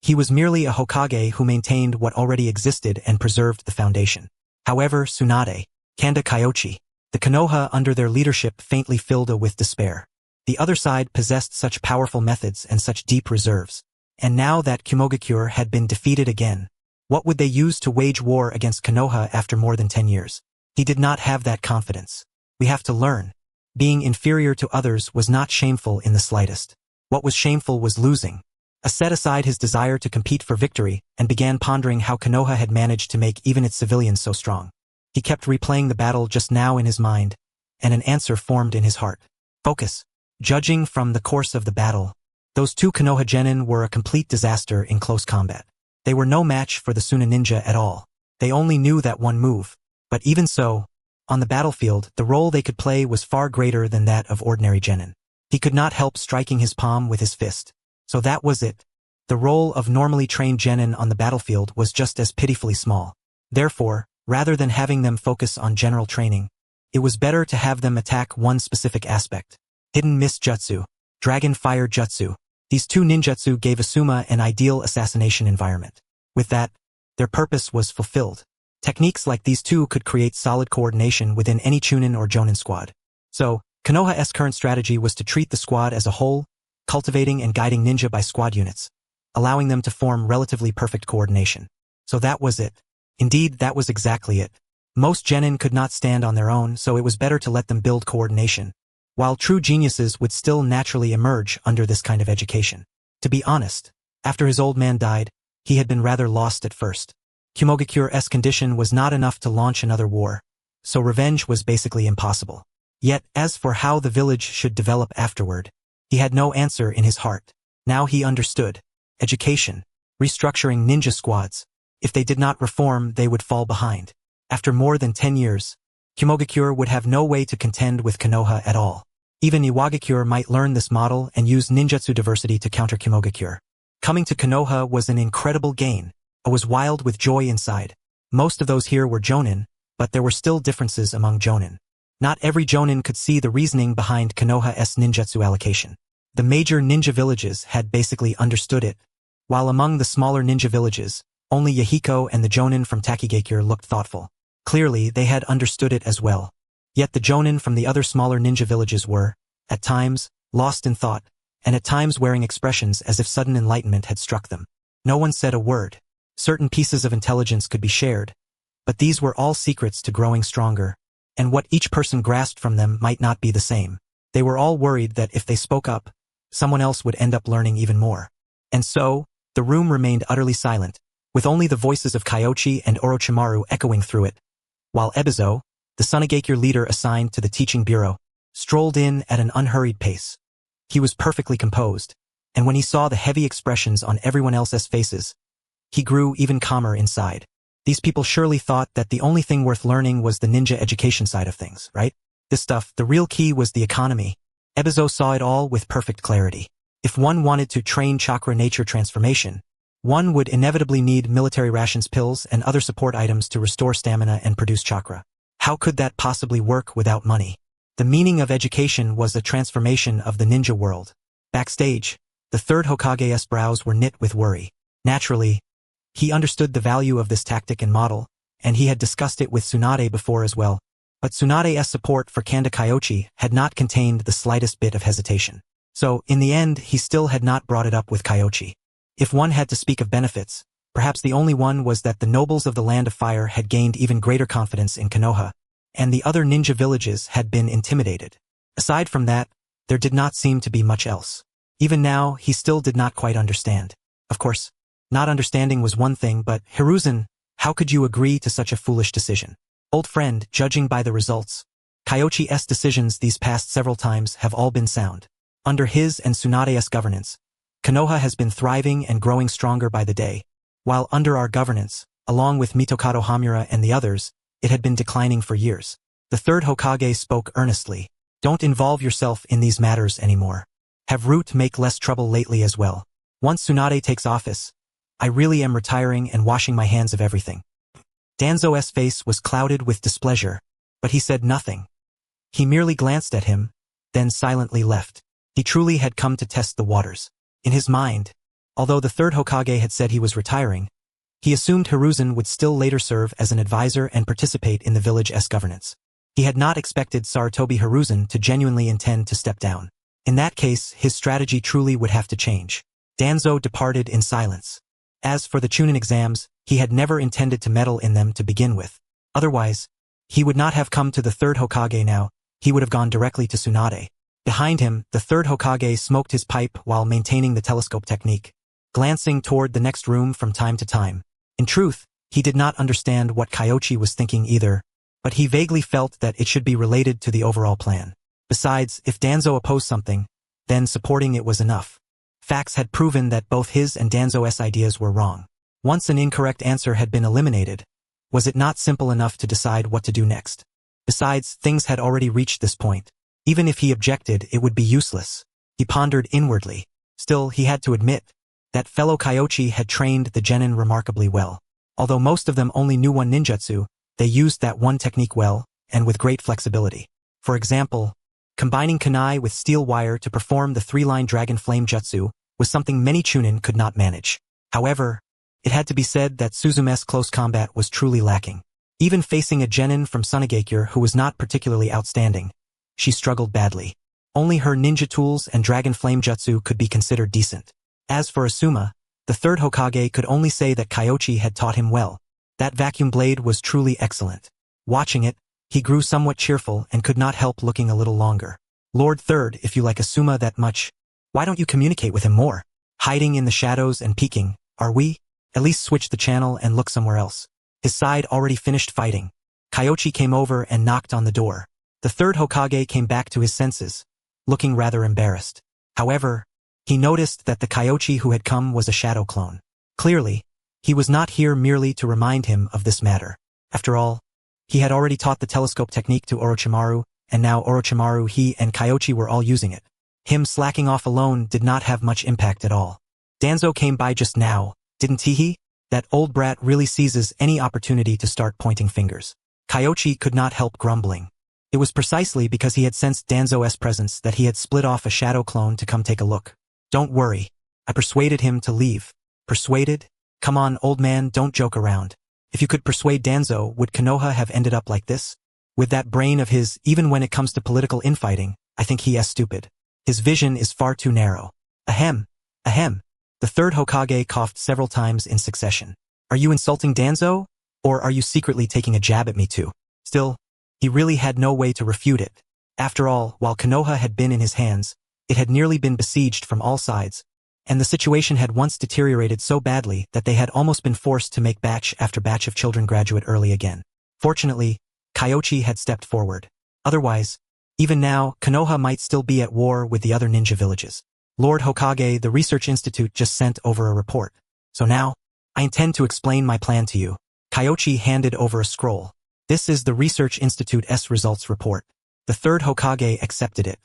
He was merely a Hokage who maintained what already existed and preserved the foundation. However, Tsunade, Kanda Kyoichi, the Konoha under their leadership faintly filled with despair. The other side possessed such powerful methods and such deep reserves. And now that Kumogakure had been defeated again, what would they use to wage war against Konoha after more than 10 years? He did not have that confidence. We have to learn. Being inferior to others was not shameful in the slightest. What was shameful was losing. Set aside his desire to compete for victory and began pondering how Konoha had managed to make even its civilians so strong. He kept replaying the battle just now in his mind, and an answer formed in his heart. Focus. Judging from the course of the battle, those 2 Konoha genin were a complete disaster in close combat. They were no match for the Suna ninja at all. They only knew that one move, but even so, on the battlefield, the role they could play was far greater than that of ordinary genin. He could not help striking his palm with his fist. So that was it. The role of normally trained genin on the battlefield was just as pitifully small. Therefore, rather than having them focus on general training, it was better to have them attack one specific aspect. Hidden Mist Jutsu, Dragon Fire Jutsu. These 2 ninjutsu gave Asuma an ideal assassination environment. With that, their purpose was fulfilled. Techniques like these 2 could create solid coordination within any Chunin or Jonin squad. So, Konoha's current strategy was to treat the squad as a whole, cultivating and guiding ninja by squad units, allowing them to form relatively perfect coordination. So that was it. Indeed, that was exactly it. Most genin could not stand on their own, so it was better to let them build coordination, while true geniuses would still naturally emerge under this kind of education. To be honest, after his old man died, he had been rather lost at first. Kyoichi's condition was not enough to launch another war, so revenge was basically impossible. Yet, as for how the village should develop afterward, he had no answer in his heart. Now he understood. Education. Restructuring ninja squads. If they did not reform, they would fall behind. After more than 10 years, Kyoichi would have no way to contend with Konoha at all. Even Iwagakure might learn this model and use ninjutsu diversity to counter Kyoichi. Coming to Konoha was an incredible gain. I was wild with joy inside. Most of those here were jonin, but there were still differences among jonin. Not every jonin could see the reasoning behind Konoha's ninjutsu allocation. The major ninja villages had basically understood it, while among the smaller ninja villages, only Yahiko and the jonin from Takigakure looked thoughtful. Clearly, they had understood it as well. Yet the jonin from the other smaller ninja villages were, at times, lost in thought, and at times wearing expressions as if sudden enlightenment had struck them. No one said a word. Certain pieces of intelligence could be shared, but these were all secrets to growing stronger, and what each person grasped from them might not be the same. They were all worried that if they spoke up, someone else would end up learning even more. And so, the room remained utterly silent, with only the voices of Kyoichi and Orochimaru echoing through it, while Ebizo, the Sunigakure leader assigned to the teaching bureau, strolled in at an unhurried pace. He was perfectly composed, and when he saw the heavy expressions on everyone else's faces, he grew even calmer inside. These people surely thought that the only thing worth learning was the ninja education side of things, right? This stuff, the real key was the economy. Ebizo saw it all with perfect clarity. If one wanted to train chakra nature transformation, one would inevitably need military rations, pills, and other support items to restore stamina and produce chakra. How could that possibly work without money? The meaning of education was the transformation of the ninja world. Backstage, the third Hokage's brows were knit with worry. Naturally, he understood the value of this tactic and model, and he had discussed it with Tsunade before as well. But Tsunade's support for Kanda Kyoichi had not contained the slightest bit of hesitation. So, in the end, he still had not brought it up with Kyoichi. If one had to speak of benefits, perhaps the only one was that the nobles of the Land of Fire had gained even greater confidence in Konoha, and the other ninja villages had been intimidated. Aside from that, there did not seem to be much else. Even now, he still did not quite understand. Of course, not understanding was one thing, but Hiruzen, how could you agree to such a foolish decision? Old friend, judging by the results, Kyoichi's decisions these past several times have all been sound. Under his and Tsunade's governance, Konoha has been thriving and growing stronger by the day, while under our governance, along with Mitokado Hamura and the others, it had been declining for years. The third Hokage spoke earnestly. Don't involve yourself in these matters anymore. Have Root make less trouble lately as well. Once Tsunade takes office, I really am retiring and washing my hands of everything. Danzo's face was clouded with displeasure, but he said nothing. He merely glanced at him, then silently left. He truly had come to test the waters. In his mind, although the third Hokage had said he was retiring, he assumed Hiruzen would still later serve as an advisor and participate in the village's governance. He had not expected Sarutobi Hiruzen to genuinely intend to step down. In that case, his strategy truly would have to change. Danzo departed in silence. As for the Chunin exams, he had never intended to meddle in them to begin with. Otherwise, he would not have come to the third Hokage now, he would have gone directly to Tsunade. Behind him, the third Hokage smoked his pipe while maintaining the telescope technique, glancing toward the next room from time to time. In truth, he did not understand what Kyoichi was thinking either, but he vaguely felt that it should be related to the overall plan. Besides, if Danzo opposed something, then supporting it was enough. Facts had proven that both his and Danzo's ideas were wrong. Once an incorrect answer had been eliminated, was it not simple enough to decide what to do next? Besides, things had already reached this point. Even if he objected, it would be useless. He pondered inwardly. Still, he had to admit that fellow Kyoichi had trained the genin remarkably well. Although most of them only knew one ninjutsu, they used that one technique well, and with great flexibility. For example, combining kunai with steel wire to perform the three-line dragon flame jutsu was something many Chunin could not manage. However, it had to be said that Suzume's close combat was truly lacking. Even facing a genin from Sunigakure who was not particularly outstanding, she struggled badly. Only her ninja tools and dragon flame jutsu could be considered decent. As for Asuma, the third Hokage could only say that Kyoichi had taught him well. That vacuum blade was truly excellent. Watching it, he grew somewhat cheerful and could not help looking a little longer. Lord Third, if you like Asuma that much, why don't you communicate with him more? Hiding in the shadows and peeking, are we? At least switch the channel and look somewhere else. His side already finished fighting. Kyoichi came over and knocked on the door. The third Hokage came back to his senses, looking rather embarrassed. However, he noticed that the Kyoichi who had come was a shadow clone. Clearly, he was not here merely to remind him of this matter. After all, he had already taught the telescope technique to Orochimaru, and now Orochimaru, he and Kyoichi were all using it. Him slacking off alone did not have much impact at all. Danzo came by just now, didn't he? That old brat really seizes any opportunity to start pointing fingers. Kyoichi could not help grumbling. It was precisely because he had sensed Danzo's presence that he had split off a shadow clone to come take a look. Don't worry. I persuaded him to leave. Persuaded? Come on, old man, don't joke around. If you could persuade Danzo, would Konoha have ended up like this? With that brain of his, even when it comes to political infighting, I think he is stupid. His vision is far too narrow. Ahem. Ahem. The third Hokage coughed several times in succession. Are you insulting Danzo? Or are you secretly taking a jab at me too? Still, he really had no way to refute it. After all, while Konoha had been in his hands, it had nearly been besieged from all sides, and the situation had once deteriorated so badly that they had almost been forced to make batch after batch of children graduate early again. Fortunately, Kyoichi had stepped forward. Otherwise, even now, Konoha might still be at war with the other ninja villages. Lord Hokage, the Research Institute just sent over a report. So now, I intend to explain my plan to you. Kyoichi handed over a scroll. This is the Research Institute's results report. The third Hokage accepted it.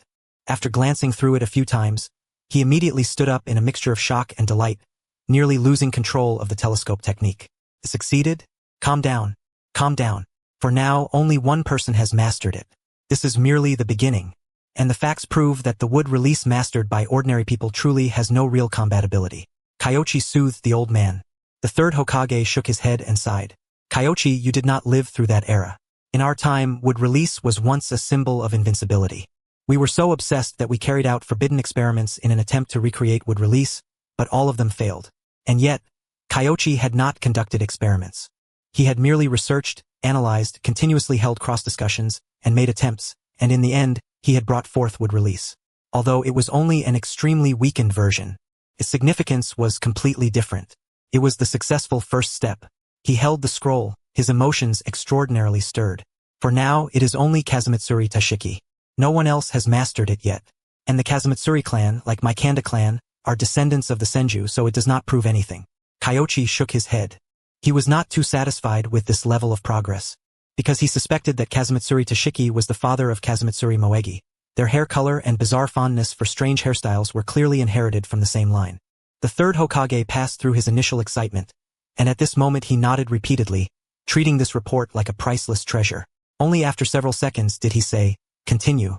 After glancing through it a few times, he immediately stood up in a mixture of shock and delight, nearly losing control of the telescope technique. Succeeded? Calm down. Calm down. For now, only one person has mastered it. This is merely the beginning, and the facts prove that the wood release mastered by ordinary people truly has no real compatibility. Kyoichi soothed the old man. The third Hokage shook his head and sighed. Kyoichi, you did not live through that era. In our time, wood release was once a symbol of invincibility. We were so obsessed that we carried out forbidden experiments in an attempt to recreate wood release, but all of them failed. And yet, Kyoichi had not conducted experiments. He had merely researched, analyzed, continuously held cross-discussions, and made attempts, and in the end, he had brought forth wood release. Although it was only an extremely weakened version, its significance was completely different. It was the successful first step. He held the scroll, his emotions extraordinarily stirred. For now, it is only Kazumitsuri Tashiki. No one else has mastered it yet. And the Kazumitsuri clan, like my Kanda clan, are descendants of the Senju, so it does not prove anything. Kyoichi shook his head. He was not too satisfied with this level of progress, because he suspected that Kazumitsuri Tashiki was the father of Kazumitsuri Moegi. Their hair color and bizarre fondness for strange hairstyles were clearly inherited from the same line. The third Hokage passed through his initial excitement, and at this moment he nodded repeatedly, treating this report like a priceless treasure. Only after several seconds did he say, "Continue.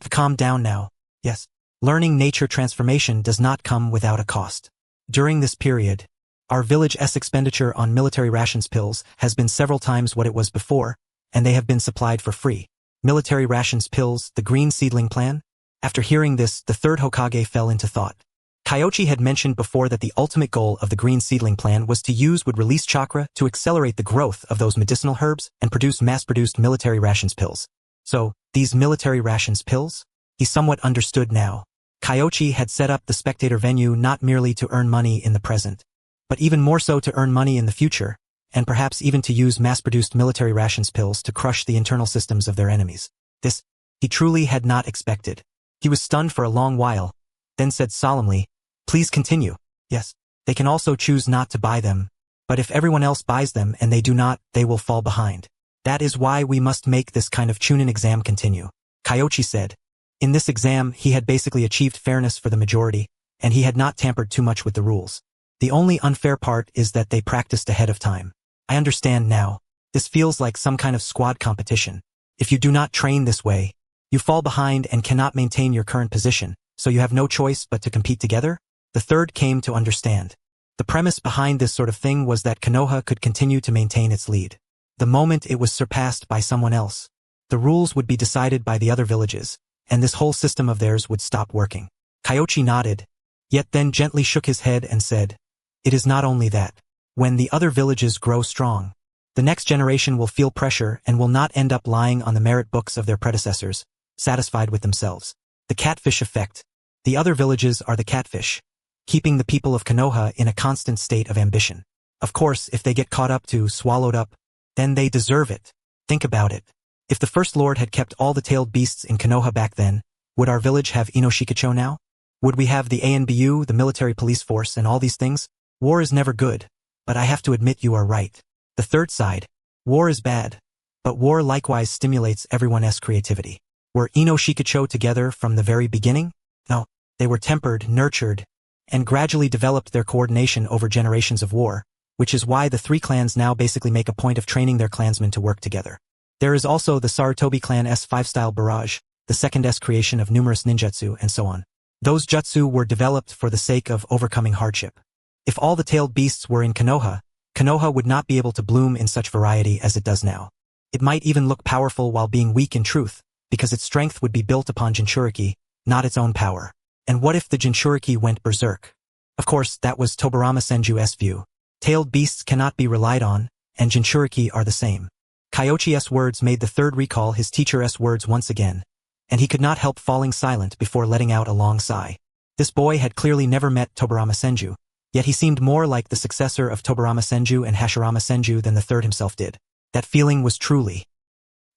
Calm down now. Yes. Learning nature transformation does not come without a cost. During this period, our village's expenditure on military rations pills has been several times what it was before, and they have been supplied for free. Military rations pills, the green seedling plan?" After hearing this, the third Hokage fell into thought. Kyoichi had mentioned before that the ultimate goal of the green seedling plan was to use wood release chakra to accelerate the growth of those medicinal herbs and produce mass-produced military rations pills. So, these military rations pills? He somewhat understood now. Kyoichi had set up the spectator venue not merely to earn money in the present, but even more so to earn money in the future, and perhaps even to use mass-produced military rations pills to crush the internal systems of their enemies. This, he truly had not expected. He was stunned for a long while, then said solemnly, "Please continue." Yes, they can also choose not to buy them, but if everyone else buys them and they do not, they will fall behind. That is why we must make this kind of Chunin exam continue. Kyoichi said. In this exam, he had basically achieved fairness for the majority, and he had not tampered too much with the rules. The only unfair part is that they practiced ahead of time. I understand now. This feels like some kind of squad competition. If you do not train this way, you fall behind and cannot maintain your current position, so you have no choice but to compete together? The third came to understand. The premise behind this sort of thing was that Konoha could continue to maintain its lead. The moment it was surpassed by someone else, the rules would be decided by the other villages, and this whole system of theirs would stop working. Kyoichi nodded, yet then gently shook his head and said, "It is not only that. When the other villages grow strong, the next generation will feel pressure and will not end up lying on the merit books of their predecessors, satisfied with themselves. The catfish effect. The other villages are the catfish, keeping the people of Konoha in a constant state of ambition. Of course, if they get caught up to, swallowed up, then they deserve it. Think about it. If the First Lord had kept all the tailed beasts in Konoha back then, would our village have Inoshikacho now? Would we have the ANBU, the military police force, and all these things? War is never good, but I have to admit you are right. The third side. War is bad, but war likewise stimulates everyone's creativity. Were Inoshikacho together from the very beginning? No, they were tempered, nurtured, and gradually developed their coordination over generations of war, which is why the three clans now basically make a point of training their clansmen to work together. There is also the Sarutobi clan S5 style barrage, the second S creation of numerous ninjutsu, and so on. Those jutsu were developed for the sake of overcoming hardship. If all the tailed beasts were in Konoha, Konoha would not be able to bloom in such variety as it does now. It might even look powerful while being weak in truth, because its strength would be built upon Jinchuriki, not its own power. And what if the Jinchuriki went berserk? Of course, that was Tobarama Senju's view. Tailed beasts cannot be relied on, and Jinchuriki are the same. Kyoichi's words made the third recall his teacher's words once again, and he could not help falling silent before letting out a long sigh. This boy had clearly never met Tobarama Senju, yet he seemed more like the successor of Tobarama Senju and Hashirama Senju than the third himself did. That feeling was truly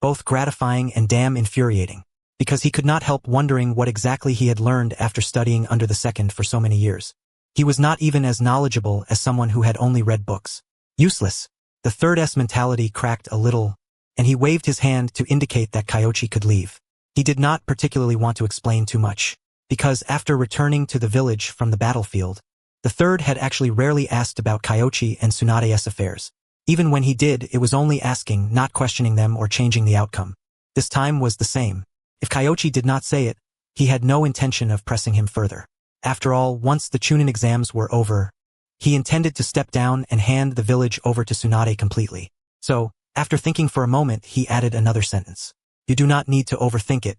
both gratifying and damn infuriating, because he could not help wondering what exactly he had learned after studying under the second for so many years. He was not even as knowledgeable as someone who had only read books. Useless. The third's mentality cracked a little, and he waved his hand to indicate that Kyoichi could leave. He did not particularly want to explain too much, because after returning to the village from the battlefield, the third had actually rarely asked about Kyoichi and Tsunade's affairs. Even when he did, it was only asking, not questioning them or changing the outcome. This time was the same. If Kyoichi did not say it, he had no intention of pressing him further. After all, once the Chunin exams were over, he intended to step down and hand the village over to Tsunade completely. So, after thinking for a moment, he added another sentence. You do not need to overthink it.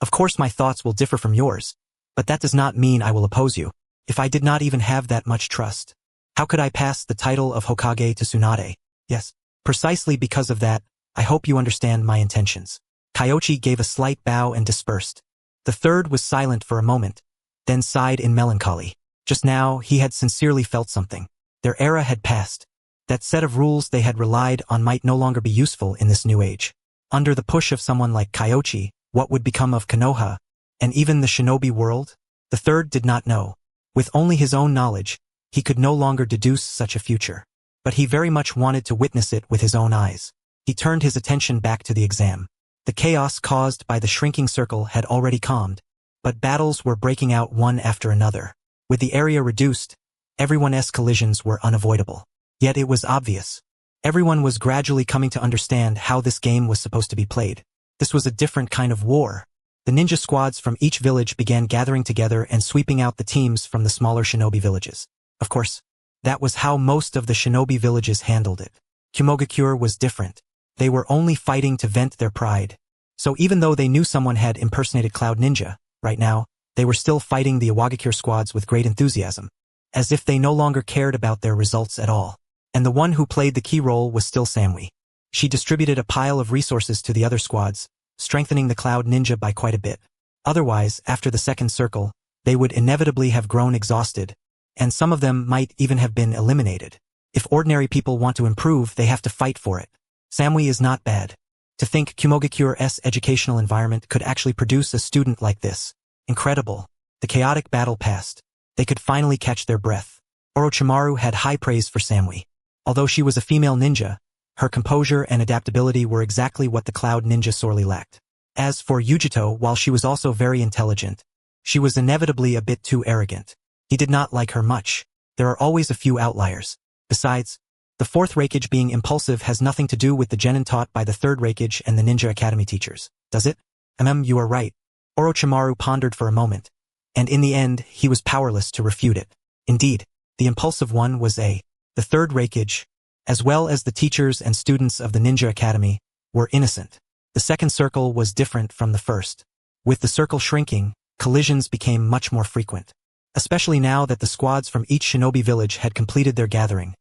Of course my thoughts will differ from yours, but that does not mean I will oppose you. If I did not even have that much trust, how could I pass the title of Hokage to Tsunade? Yes, precisely because of that, I hope you understand my intentions. Kyoichi gave a slight bow and dispersed. The third was silent for a moment, then sighed in melancholy. Just now, he had sincerely felt something. Their era had passed. That set of rules they had relied on might no longer be useful in this new age. Under the push of someone like Kyoichi, what would become of Konoha, and even the shinobi world? The third did not know. With only his own knowledge, he could no longer deduce such a future. But he very much wanted to witness it with his own eyes. He turned his attention back to the exam. The chaos caused by the shrinking circle had already calmed, but battles were breaking out one after another. With the area reduced, everyone's collisions were unavoidable. Yet it was obvious. Everyone was gradually coming to understand how this game was supposed to be played. This was a different kind of war. The ninja squads from each village began gathering together and sweeping out the teams from the smaller shinobi villages. Of course, that was how most of the shinobi villages handled it. Kumogakure was different. They were only fighting to vent their pride. So even though they knew someone had impersonated Cloud Ninja, right now, they were still fighting the Iwagakure squads with great enthusiasm, as if they no longer cared about their results at all. And the one who played the key role was still Samui. She distributed a pile of resources to the other squads, strengthening the Cloud Ninja by quite a bit. Otherwise, after the second circle, they would inevitably have grown exhausted, and some of them might even have been eliminated. If ordinary people want to improve, they have to fight for it. Samui is not bad. To think Kumogakure's educational environment could actually produce a student like this. Incredible. The chaotic battle passed. They could finally catch their breath. Orochimaru had high praise for Samui. Although she was a female ninja, her composure and adaptability were exactly what the Cloud Ninja sorely lacked. As for Yujito, while she was also very intelligent, she was inevitably a bit too arrogant. He did not like her much. There are always a few outliers. Besides, the fourth Raikage being impulsive has nothing to do with the genin taught by the third Raikage and the Ninja Academy teachers, does it? You are right. Orochimaru pondered for a moment, and in the end, he was powerless to refute it. Indeed, the impulsive one was the third Raikage, as well as the teachers and students of the Ninja Academy, were innocent. The second circle was different from the first. With the circle shrinking, collisions became much more frequent. Especially now that the squads from each shinobi village had completed their gathering.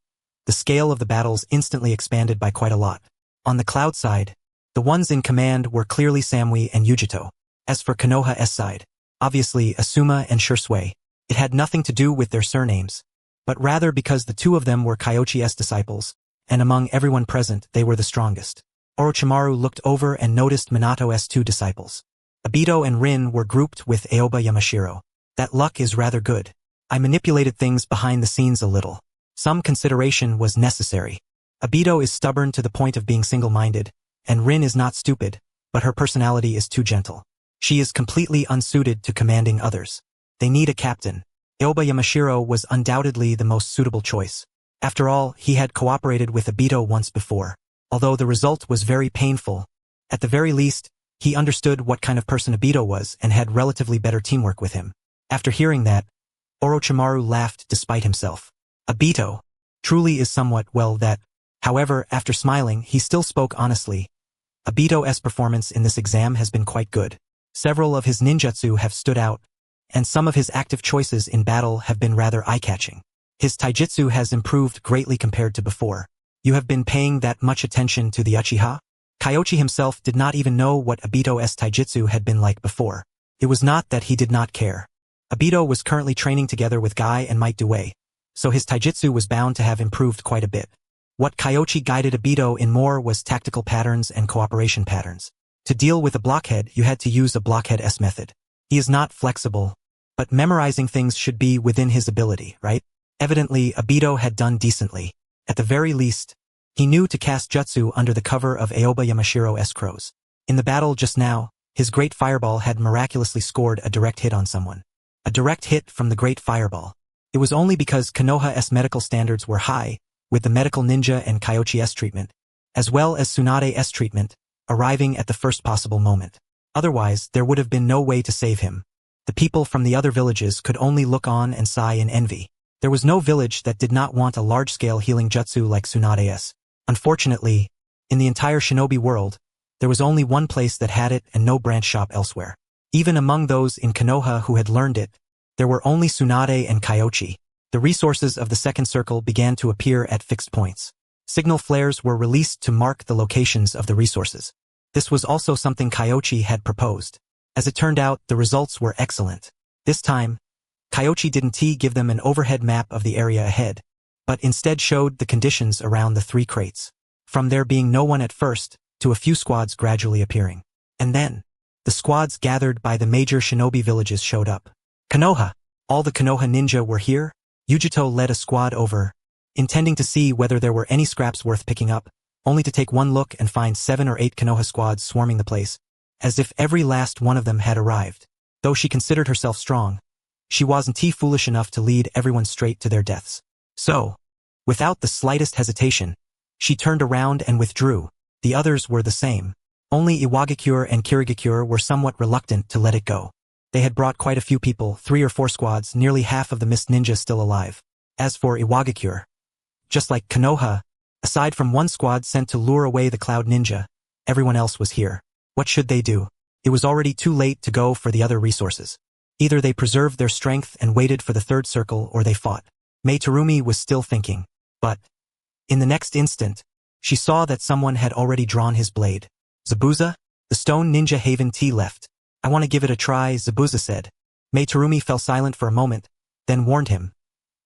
The scale of the battles instantly expanded by quite a lot. On the Cloud side, the ones in command were clearly Samui and Yujito. As for Konoha's side, obviously Asuma and Shisui. It had nothing to do with their surnames. but rather because the two of them were Kyoichi's disciples, and among everyone present they were the strongest. Orochimaru looked over and noticed Minato's two disciples. Obito and Rin were grouped with Aoba Yamashiro. That luck is rather good. I manipulated things behind the scenes a little. Some consideration was necessary. Obito is stubborn to the point of being single-minded, and Rin is not stupid, but her personality is too gentle. She is completely unsuited to commanding others. They need a captain. Aoba Yamashiro was undoubtedly the most suitable choice. After all, he had cooperated with Obito once before. Although the result was very painful, at the very least, he understood what kind of person Obito was and had relatively better teamwork with him. After hearing that, Orochimaru laughed despite himself. Obito truly is somewhat well that. However, after smiling, he still spoke honestly. Obito's performance in this exam has been quite good. Several of his ninjutsu have stood out, and some of his active choices in battle have been rather eye-catching. His taijutsu has improved greatly compared to before. You have been paying that much attention to the Uchiha? Kyoichi himself did not even know what Obito's taijutsu had been like before. It was not that he did not care. Obito was currently training together with Guy and Might Due, so his taijutsu was bound to have improved quite a bit. What Kyoichi guided Obito in more was tactical patterns and cooperation patterns. To deal with a blockhead, you had to use a blockhead-s method. He is not flexible, but memorizing things should be within his ability, right? Evidently, Obito had done decently. At the very least, he knew to cast jutsu under the cover of Aoba Yamashiro's crows. In the battle just now, his great fireball had miraculously scored a direct hit on someone. A direct hit from the great fireball. It was only because Konoha's medical standards were high, with the medical ninja and Kyoichi's treatment, as well as Tsunade's treatment, arriving at the first possible moment. Otherwise, there would have been no way to save him. The people from the other villages could only look on and sigh in envy. There was no village that did not want a large-scale healing jutsu like Tsunade's. Unfortunately, in the entire shinobi world, there was only one place that had it and no branch shop elsewhere. Even among those in Konoha who had learned it, there were only Tsunade and Kyoichi. The resources of the second circle began to appear at fixed points. Signal flares were released to mark the locations of the resources. This was also something Kyoichi had proposed. As it turned out, the results were excellent. This time, Kyoichi didn't give them an overhead map of the area ahead, but instead showed the conditions around the 3 crates. From there being no one at first, to a few squads gradually appearing. And then, the squads gathered by the major shinobi villages showed up. Konoha! All the Konoha ninja were here. Yujito led a squad over, intending to see whether there were any scraps worth picking up, only to take one look and find 7 or 8 Konoha squads swarming the place, as if every last one of them had arrived. Though she considered herself strong, she wasn't foolish enough to lead everyone straight to their deaths. So, without the slightest hesitation, she turned around and withdrew. The others were the same. Only Iwagakure and Kirigakure were somewhat reluctant to let it go. They had brought quite a few people, 3 or 4 squads, nearly half of the mist ninja still alive. As for Iwagakure, just like Konoha, aside from one squad sent to lure away the cloud ninja, everyone else was here. What should they do? It was already too late to go for the other resources. Either they preserved their strength and waited for the third circle or they fought. Mei Terumi was still thinking, but in the next instant, she saw that someone had already drawn his blade. Zabuza? The stone ninja Haven T left. I want to give it a try, Zabuza said. Mei Terumi fell silent for a moment, then warned him.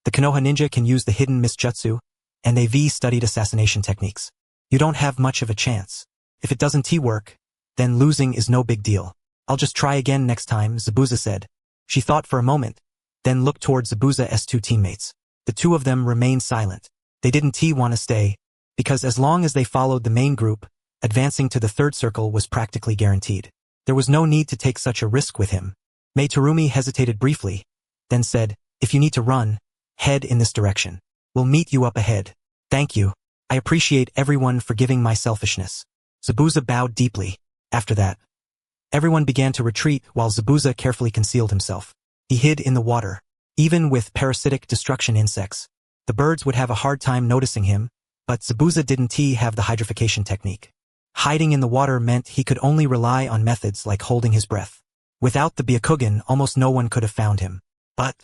The Konoha ninja can use the hidden mist jutsu, and they've studied assassination techniques. You don't have much of a chance. If it doesn't work, then losing is no big deal. I'll just try again next time, Zabuza said. She thought for a moment, then looked toward Zabuza's 2 teammates. The 2 of them remained silent. They didn't want to stay, because as long as they followed the main group, advancing to the third circle was practically guaranteed. There was no need to take such a risk with him. Mei Terumi hesitated briefly, then said, if you need to run, head in this direction. We'll meet you up ahead. Thank you. I appreciate everyone forgiving my selfishness. Zabuza bowed deeply. After that, everyone began to retreat while Zabuza carefully concealed himself. He hid in the water. Even with parasitic destruction insects, the birds would have a hard time noticing him, but Zabuza didn't have the hydrification technique. Hiding in the water meant he could only rely on methods like holding his breath. Without the Byakugan, almost no one could have found him. But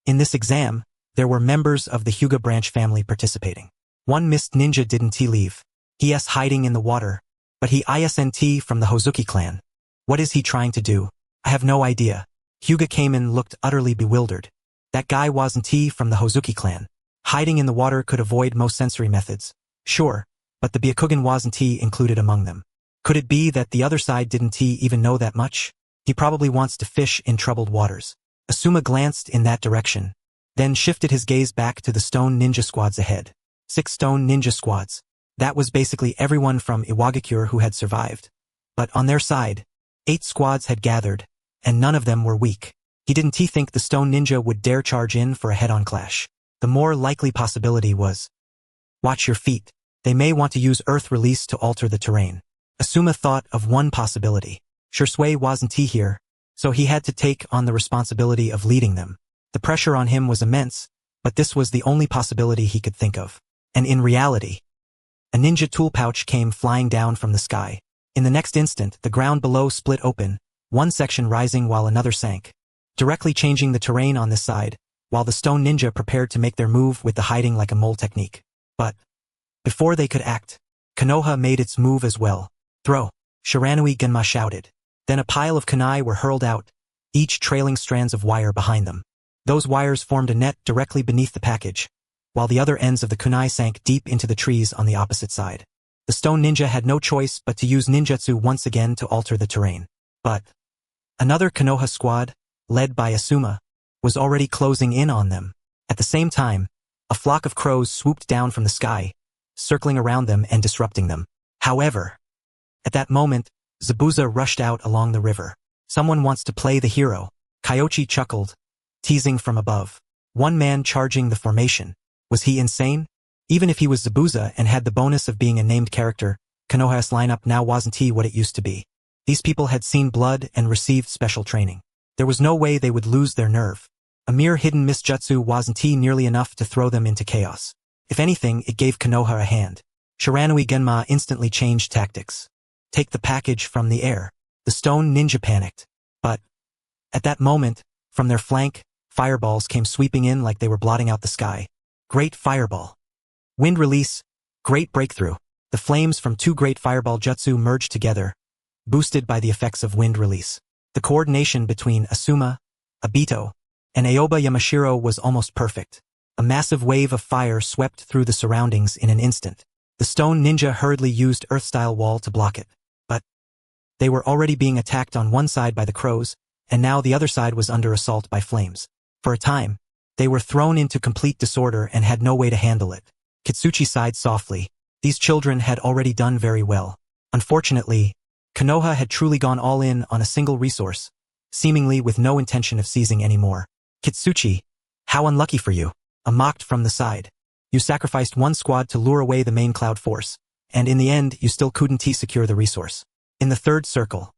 in this exam, there were members of the Hyuga branch family participating. One mist ninja didn't leave. He is hiding in the water, but he isn't from the Hozuki clan. What is he trying to do? I have no idea. Hyuga came and looked utterly bewildered. That guy wasn't from the Hozuki clan. Hiding in the water could avoid most sensory methods. Sure, but the Byakugan wasn't included among them. Could it be that the other side didn't even know that much? He probably wants to fish in troubled waters. Asuma glanced in that direction, then shifted his gaze back to the stone ninja squads ahead. 6 stone ninja squads. That was basically everyone from Iwagakure who had survived. But on their side, 8 squads had gathered, and none of them were weak. He didn't think the stone ninja would dare charge in for a head-on clash. The more likely possibility was, watch your feet. They may want to use earth release to alter the terrain. Asuma thought of one possibility. Shisui wasn't here, so he had to take on the responsibility of leading them. The pressure on him was immense, but this was the only possibility he could think of. And in reality, a ninja tool pouch came flying down from the sky. In the next instant, the ground below split open, one section rising while another sank, directly changing the terrain on this side, while the stone ninja prepared to make their move with the hiding like a mole technique. But before they could act, Konoha made its move as well. Throw! Shiranui Genma shouted. Then a pile of kunai were hurled out, each trailing strands of wire behind them. Those wires formed a net directly beneath the package, while the other ends of the kunai sank deep into the trees on the opposite side. The stone ninja had no choice but to use ninjutsu once again to alter the terrain. But another Konoha squad, led by Asuma, was already closing in on them. At the same time, a flock of crows swooped down from the sky, circling around them and disrupting them. However, at that moment, Zabuza rushed out along the river. Someone wants to play the hero. Kyoichi chuckled, teasing from above. One man charging the formation. Was he insane? Even if he was Zabuza and had the bonus of being a named character, Konoha's lineup now wasn't what it used to be. These people had seen blood and received special training. There was no way they would lose their nerve. A mere hidden misjutsu wasn't nearly enough to throw them into chaos. If anything, it gave Konoha a hand. Shiranui Genma instantly changed tactics. Take the package from the air. The stone ninja panicked. But at that moment, from their flank, fireballs came sweeping in like they were blotting out the sky. Great fireball. Wind release. Great breakthrough. The flames from 2 great fireball jutsu merged together, boosted by the effects of wind release. The coordination between Asuma, Obito, and Aoba Yamashiro was almost perfect. A massive wave of fire swept through the surroundings in an instant. The stone ninja hurriedly used earth-style wall to block it. But they were already being attacked on one side by the crows, and now the other side was under assault by flames. For a time, they were thrown into complete disorder and had no way to handle it. Kitsuchi sighed softly. These children had already done very well. Unfortunately, Konoha had truly gone all in on a single resource, seemingly with no intention of seizing any more. Kitsuchi, how unlucky for you. A mocked from the side. You sacrificed one squad to lure away the main cloud force, and in the end you still couldn't secure the resource. In the third circle,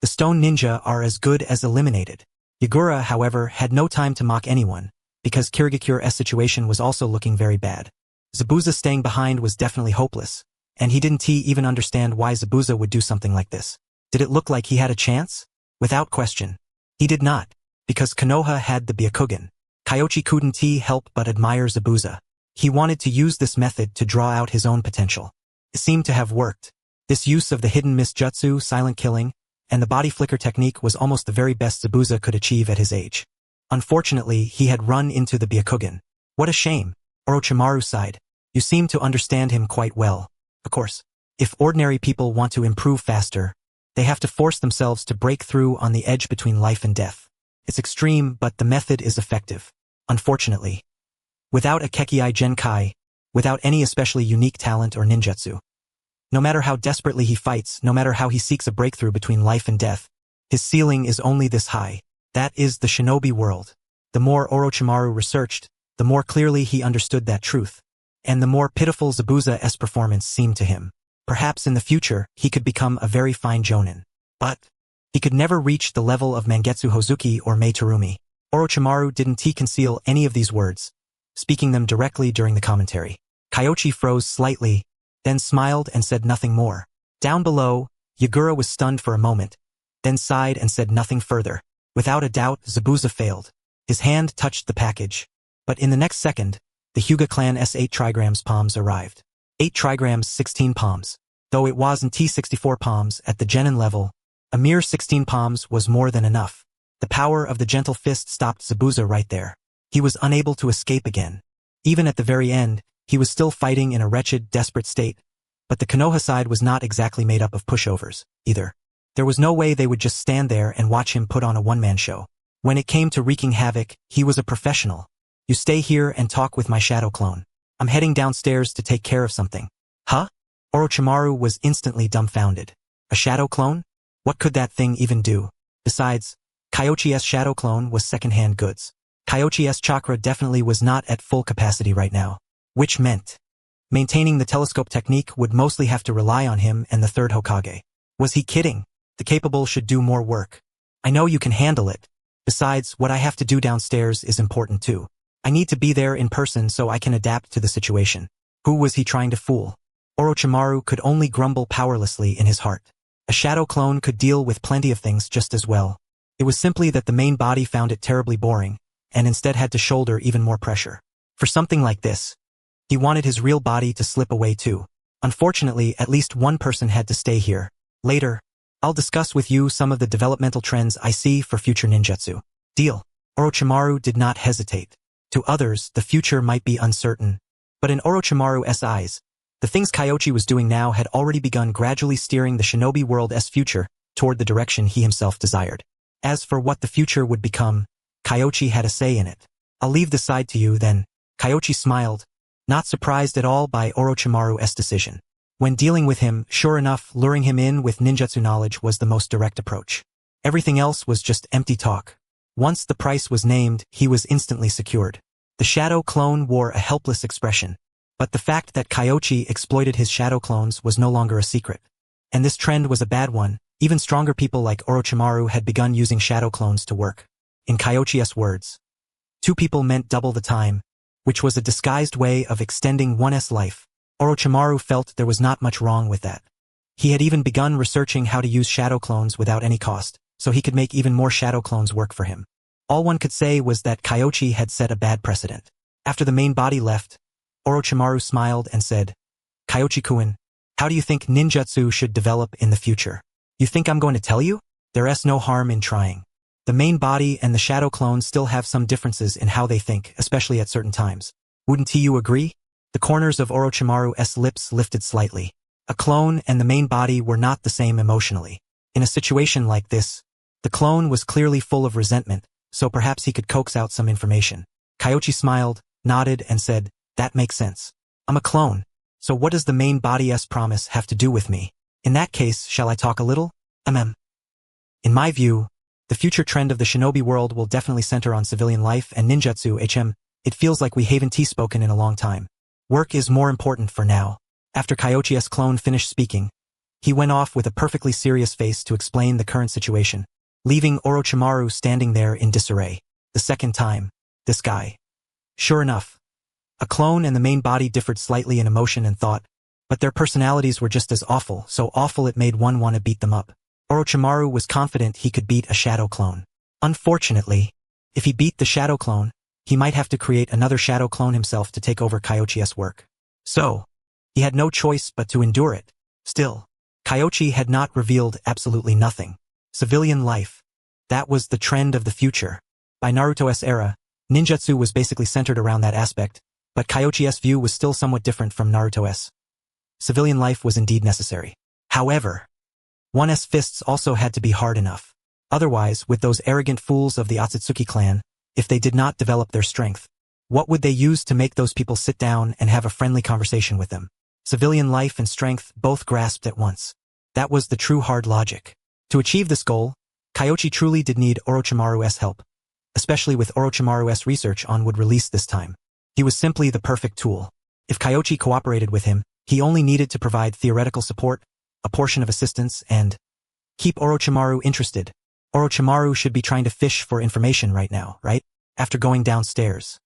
the stone ninja are as good as eliminated. Yagura, however, had no time to mock anyone, because Kirigakure's situation was also looking very bad. Zabuza staying behind was definitely hopeless, and he didn't even understand why Zabuza would do something like this. Did it look like he had a chance? Without question. He did not, because Konoha had the Byakugan. Kyoichi couldn't help but admire Zabuza. He wanted to use this method to draw out his own potential. It seemed to have worked. This use of the hidden misjutsu, silent killing, and the body flicker technique was almost the very best Zabuza could achieve at his age. Unfortunately, he had run into the Byakugan. What a shame. Orochimaru sighed. You seem to understand him quite well. Of course, if ordinary people want to improve faster, they have to force themselves to break through on the edge between life and death. It's extreme, but the method is effective. Unfortunately, without a Kekkei Genkai, without any especially unique talent or ninjutsu, no matter how desperately he fights, no matter how he seeks a breakthrough between life and death, his ceiling is only this high. That is the shinobi world. The more Orochimaru researched, the more clearly he understood that truth, and the more pitiful Zabuza's performance seemed to him. Perhaps in the future, he could become a very fine jonin. But he could never reach the level of Mangetsu Hozuki or Mei Terumi. Orochimaru didn't conceal any of these words, speaking them directly during the commentary. Kyoichi froze slightly, then smiled and said nothing more. Down below, Yagura was stunned for a moment, then sighed and said nothing further. Without a doubt, Zabuza failed. His hand touched the package. But in the next second, the Hyuga clan's 8 trigrams palms arrived. 8 trigrams 16 palms. Though it wasn't 64 palms at the genin level, a mere 16 palms was more than enough. The power of the gentle fist stopped Zabuza right there. He was unable to escape again. Even at the very end, he was still fighting in a wretched, desperate state. But the Konoha side was not exactly made up of pushovers, either. There was no way they would just stand there and watch him put on a one-man show. When it came to wreaking havoc, he was a professional. You stay here and talk with my shadow clone. I'm heading downstairs to take care of something. Huh? Orochimaru was instantly dumbfounded. A shadow clone? What could that thing even do? Besides, Kyoichi's shadow clone was second-hand goods. Kyoichi's chakra definitely was not at full capacity right now. Which meant maintaining the telescope technique would mostly have to rely on him and the third Hokage. Was he kidding? The capable should do more work. I know you can handle it. Besides, what I have to do downstairs is important too. I need to be there in person so I can adapt to the situation. Who was he trying to fool? Orochimaru could only grumble powerlessly in his heart. A shadow clone could deal with plenty of things just as well. It was simply that the main body found it terribly boring, and instead had to shoulder even more pressure. For something like this, he wanted his real body to slip away too. Unfortunately, at least one person had to stay here. Later, I'll discuss with you some of the developmental trends I see for future ninjutsu. Deal. Orochimaru did not hesitate. To others, the future might be uncertain, but in Orochimaru's eyes, the things Kyoichi was doing now had already begun gradually steering the shinobi world's future toward the direction he himself desired. As for what the future would become, Kyoichi had a say in it. I'll leave the side to you then. Kyoichi smiled, not surprised at all by Orochimaru's decision. When dealing with him, sure enough, luring him in with ninjutsu knowledge was the most direct approach. Everything else was just empty talk. Once the price was named, he was instantly secured. The shadow clone wore a helpless expression, but the fact that Kyoichi exploited his shadow clones was no longer a secret. And this trend was a bad one. Even stronger people like Orochimaru had begun using shadow clones to work. In Kyoichi's words, two people meant double the time, which was a disguised way of extending one's life. Orochimaru felt there was not much wrong with that. He had even begun researching how to use shadow clones without any cost, so he could make even more shadow clones work for him. All one could say was that Kyoichi had set a bad precedent. After the main body left, Orochimaru smiled and said, Kyoichi-kun, how do you think ninjutsu should develop in the future? You think I'm going to tell you? There's no harm in trying. The main body and the shadow clones still have some differences in how they think, especially at certain times. Wouldn't you agree? The corners of Orochimaru's lips lifted slightly. A clone and the main body were not the same emotionally. In a situation like this, the clone was clearly full of resentment, so perhaps he could coax out some information. Kyoichi smiled, nodded, and said, that makes sense. I'm a clone, so what does the main body's promise have to do with me? In that case, shall I talk a little? In my view, the future trend of the shinobi world will definitely center on civilian life and ninjutsu. It feels like we haven't spoken in a long time. Work is more important for now. After Kyoichi's clone finished speaking, he went off with a perfectly serious face to explain the current situation, leaving Orochimaru standing there in disarray. The second time, this guy. Sure enough, a clone and the main body differed slightly in emotion and thought, but their personalities were just as awful, so awful it made one want to beat them up. Orochimaru was confident he could beat a shadow clone. Unfortunately, if he beat the shadow clone, he might have to create another shadow clone himself to take over Kyoichi's work. So, he had no choice but to endure it. Still, Kyoichi had not revealed absolutely nothing. Civilian life. That was the trend of the future. By Naruto's era, ninjutsu was basically centered around that aspect, but Kyoichi's view was still somewhat different from Naruto's. Civilian life was indeed necessary. However, one's fists also had to be hard enough. Otherwise, with those arrogant fools of the Otsutsuki clan, if they did not develop their strength, what would they use to make those people sit down and have a friendly conversation with them? Civilian life and strength both grasped at once. That was the true hard logic. To achieve this goal, Kyoichi truly did need Orochimaru's help, especially with Orochimaru's research on would release this time. He was simply the perfect tool. If Kyoichi cooperated with him, he only needed to provide theoretical support, a portion of assistance, and keep Orochimaru interested. Orochimaru should be trying to fish for information right now, right? After going downstairs.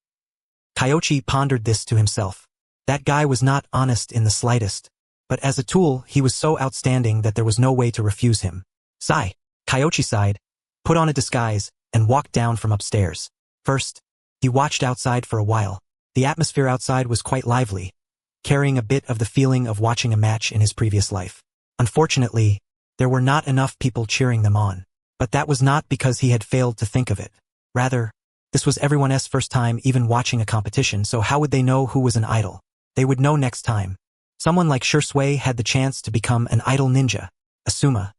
Kyoichi pondered this to himself. That guy was not honest in the slightest, but as a tool, he was so outstanding that there was no way to refuse him. Sigh. Kyoichi sighed, put on a disguise, and walked down from upstairs. First, he watched outside for a while. The atmosphere outside was quite lively, carrying a bit of the feeling of watching a match in his previous life. Unfortunately, there were not enough people cheering them on. But that was not because he had failed to think of it. Rather, This was everyone's first time even watching a competition, so how would they know who was an idol? They would know next time. Someone like Shisui had the chance to become an idol ninja, Asuma.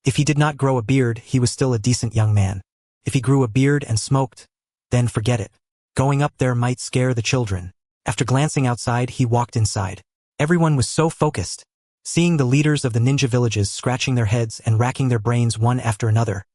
If he did not grow a beard, he was still a decent young man. If he grew a beard and smoked, then forget it. Going up there might scare the children. After glancing outside, he walked inside. Everyone was so focused. Seeing the leaders of the ninja villages scratching their heads and racking their brains one after another,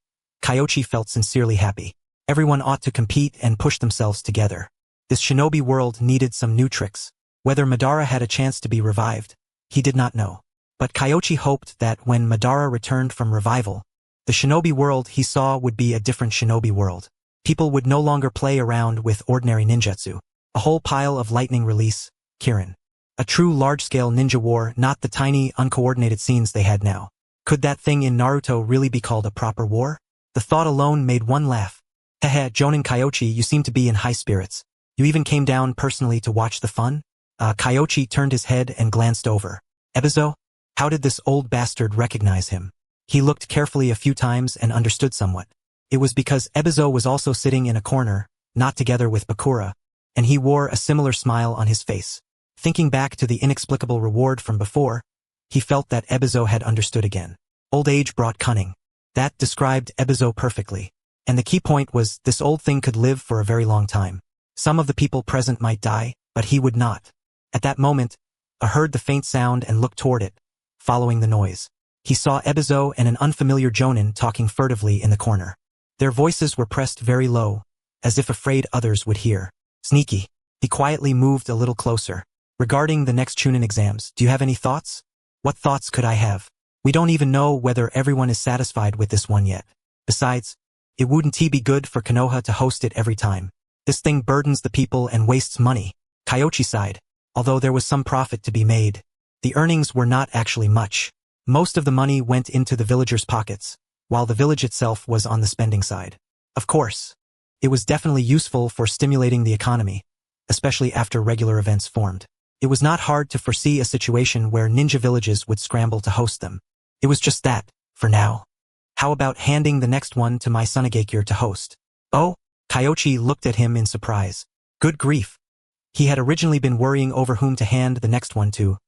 Kyoichi felt sincerely happy. Everyone ought to compete and push themselves together. This shinobi world needed some new tricks. Whether Madara had a chance to be revived, he did not know. But Kyoichi hoped that when Madara returned from revival, the shinobi world he saw would be a different shinobi world. People would no longer play around with ordinary ninjutsu. A whole pile of lightning release, Kirin. A true large-scale ninja war, not the tiny, uncoordinated scenes they had now. Could that thing in Naruto really be called a proper war? The thought alone made one laugh. Hehe, Jonin Kyoichi, you seem to be in high spirits. You even came down personally to watch the fun? Kyoichi turned his head and glanced over. Ebizo? How did this old bastard recognize him? He looked carefully a few times and understood somewhat. It was because Ebizo was also sitting in a corner, not together with Bakura, and he wore a similar smile on his face. Thinking back to the inexplicable reward from before, he felt that Ebizo had understood again. Old age brought cunning. That described Ebizo perfectly. And the key point was this old thing could live for a very long time. Some of the people present might die, but he would not. At that moment, I heard the faint sound and looked toward it, following the noise. He saw Ebizo and an unfamiliar Jonin talking furtively in the corner. Their voices were pressed very low, as if afraid others would hear. Sneaky. He quietly moved a little closer. Regarding the next Chunin exams, do you have any thoughts? What thoughts could I have? We don't even know whether everyone is satisfied with this one yet. Besides, it wouldn't be good for Konoha to host it every time. This thing burdens the people and wastes money. Kyoichi sighed. Although there was some profit to be made, the earnings were not actually much. Most of the money went into the villagers' pockets, while the village itself was on the spending side. Of course, it was definitely useful for stimulating the economy, especially after regular events formed. It was not hard to foresee a situation where ninja villages would scramble to host them. It was just that, for now. How about handing the next one to my Sunagakure to host? Oh, Kyoichi looked at him in surprise. Good grief. He had originally been worrying over whom to hand the next one to,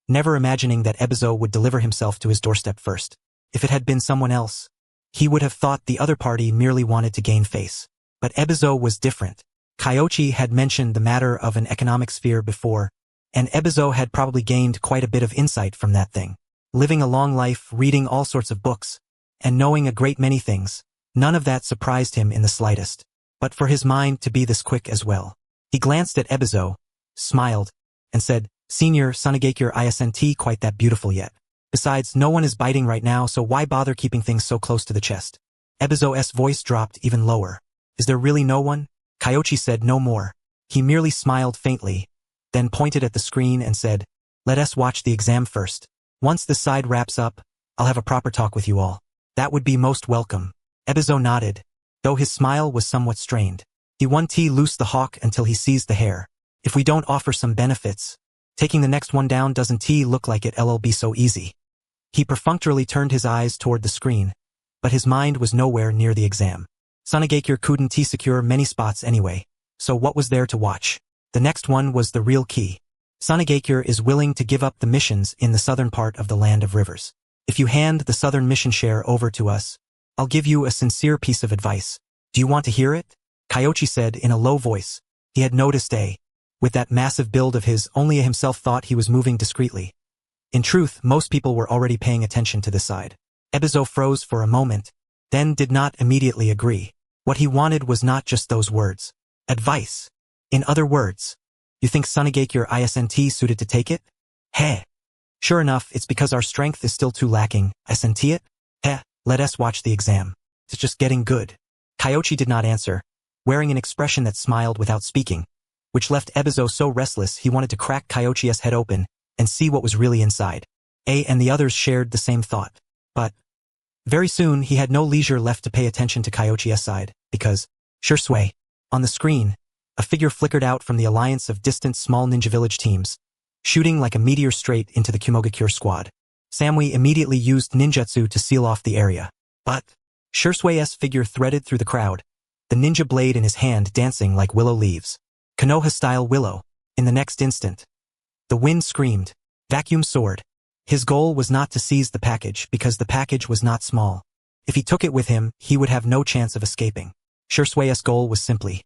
never imagining that Ebizo would deliver himself to his doorstep first. If it had been someone else, he would have thought the other party merely wanted to gain face. But Ebizo was different. Kyoichi had mentioned the matter of an economic sphere before, and Ebizo had probably gained quite a bit of insight from that thing. Living a long life, reading all sorts of books, and knowing a great many things, none of that surprised him in the slightest. But for his mind to be this quick as well. He glanced at Ebizo, smiled, and said, Senior Sunagakure isn't quite that beautiful yet. Besides, no one is biting right now, so why bother keeping things so close to the chest? Ebizo's voice dropped even lower. Is there really no one? Kyoichi said no more. He merely smiled faintly, then pointed at the screen and said, Let us watch the exam first. Once this side wraps up, I'll have a proper talk with you all. That would be most welcome. Ebizo nodded, though his smile was somewhat strained. He won't loose the hawk until he sees the hare. If we don't offer some benefits, taking the next one down doesn't look like it'll be so easy. He perfunctorily turned his eyes toward the screen, but his mind was nowhere near the exam. Sunagakure couldn't secure many spots anyway, so what was there to watch? The next one was the real key. Sunagakure is willing to give up the missions in the southern part of the Land of Rivers. If you hand the southern mission share over to us, I'll give you a sincere piece of advice. Do you want to hear it? Kyoichi said in a low voice. He had noticed with that massive build of his, only himself thought he was moving discreetly. In truth, most people were already paying attention to this side. Ebizo froze for a moment, then did not immediately agree. What he wanted was not just those words. Advice. In other words, you think Sunagakure isn't suited to take it? Heh. Sure enough, it's because our strength is still too lacking, isn't it? Heh, let us watch the exam. It's just getting good. Kyoichi did not answer, wearing an expression that smiled without speaking, which left Ebizo so restless he wanted to crack Kyoichi's head open and see what was really inside. And the others shared the same thought. But very soon he had no leisure left to pay attention to Kyoichi's side, because, Shisui, on the screen, a figure flickered out from the alliance of distant small ninja village teams, shooting like a meteor straight into the Kumogakure squad. Samui immediately used ninjutsu to seal off the area. But Shisui's figure threaded through the crowd, the ninja blade in his hand dancing like willow leaves. Konoha-style willow. In the next instant, the wind screamed, "Vacuum sword!" His goal was not to seize the package because the package was not small. If he took it with him, he would have no chance of escaping. Shisui's goal was simply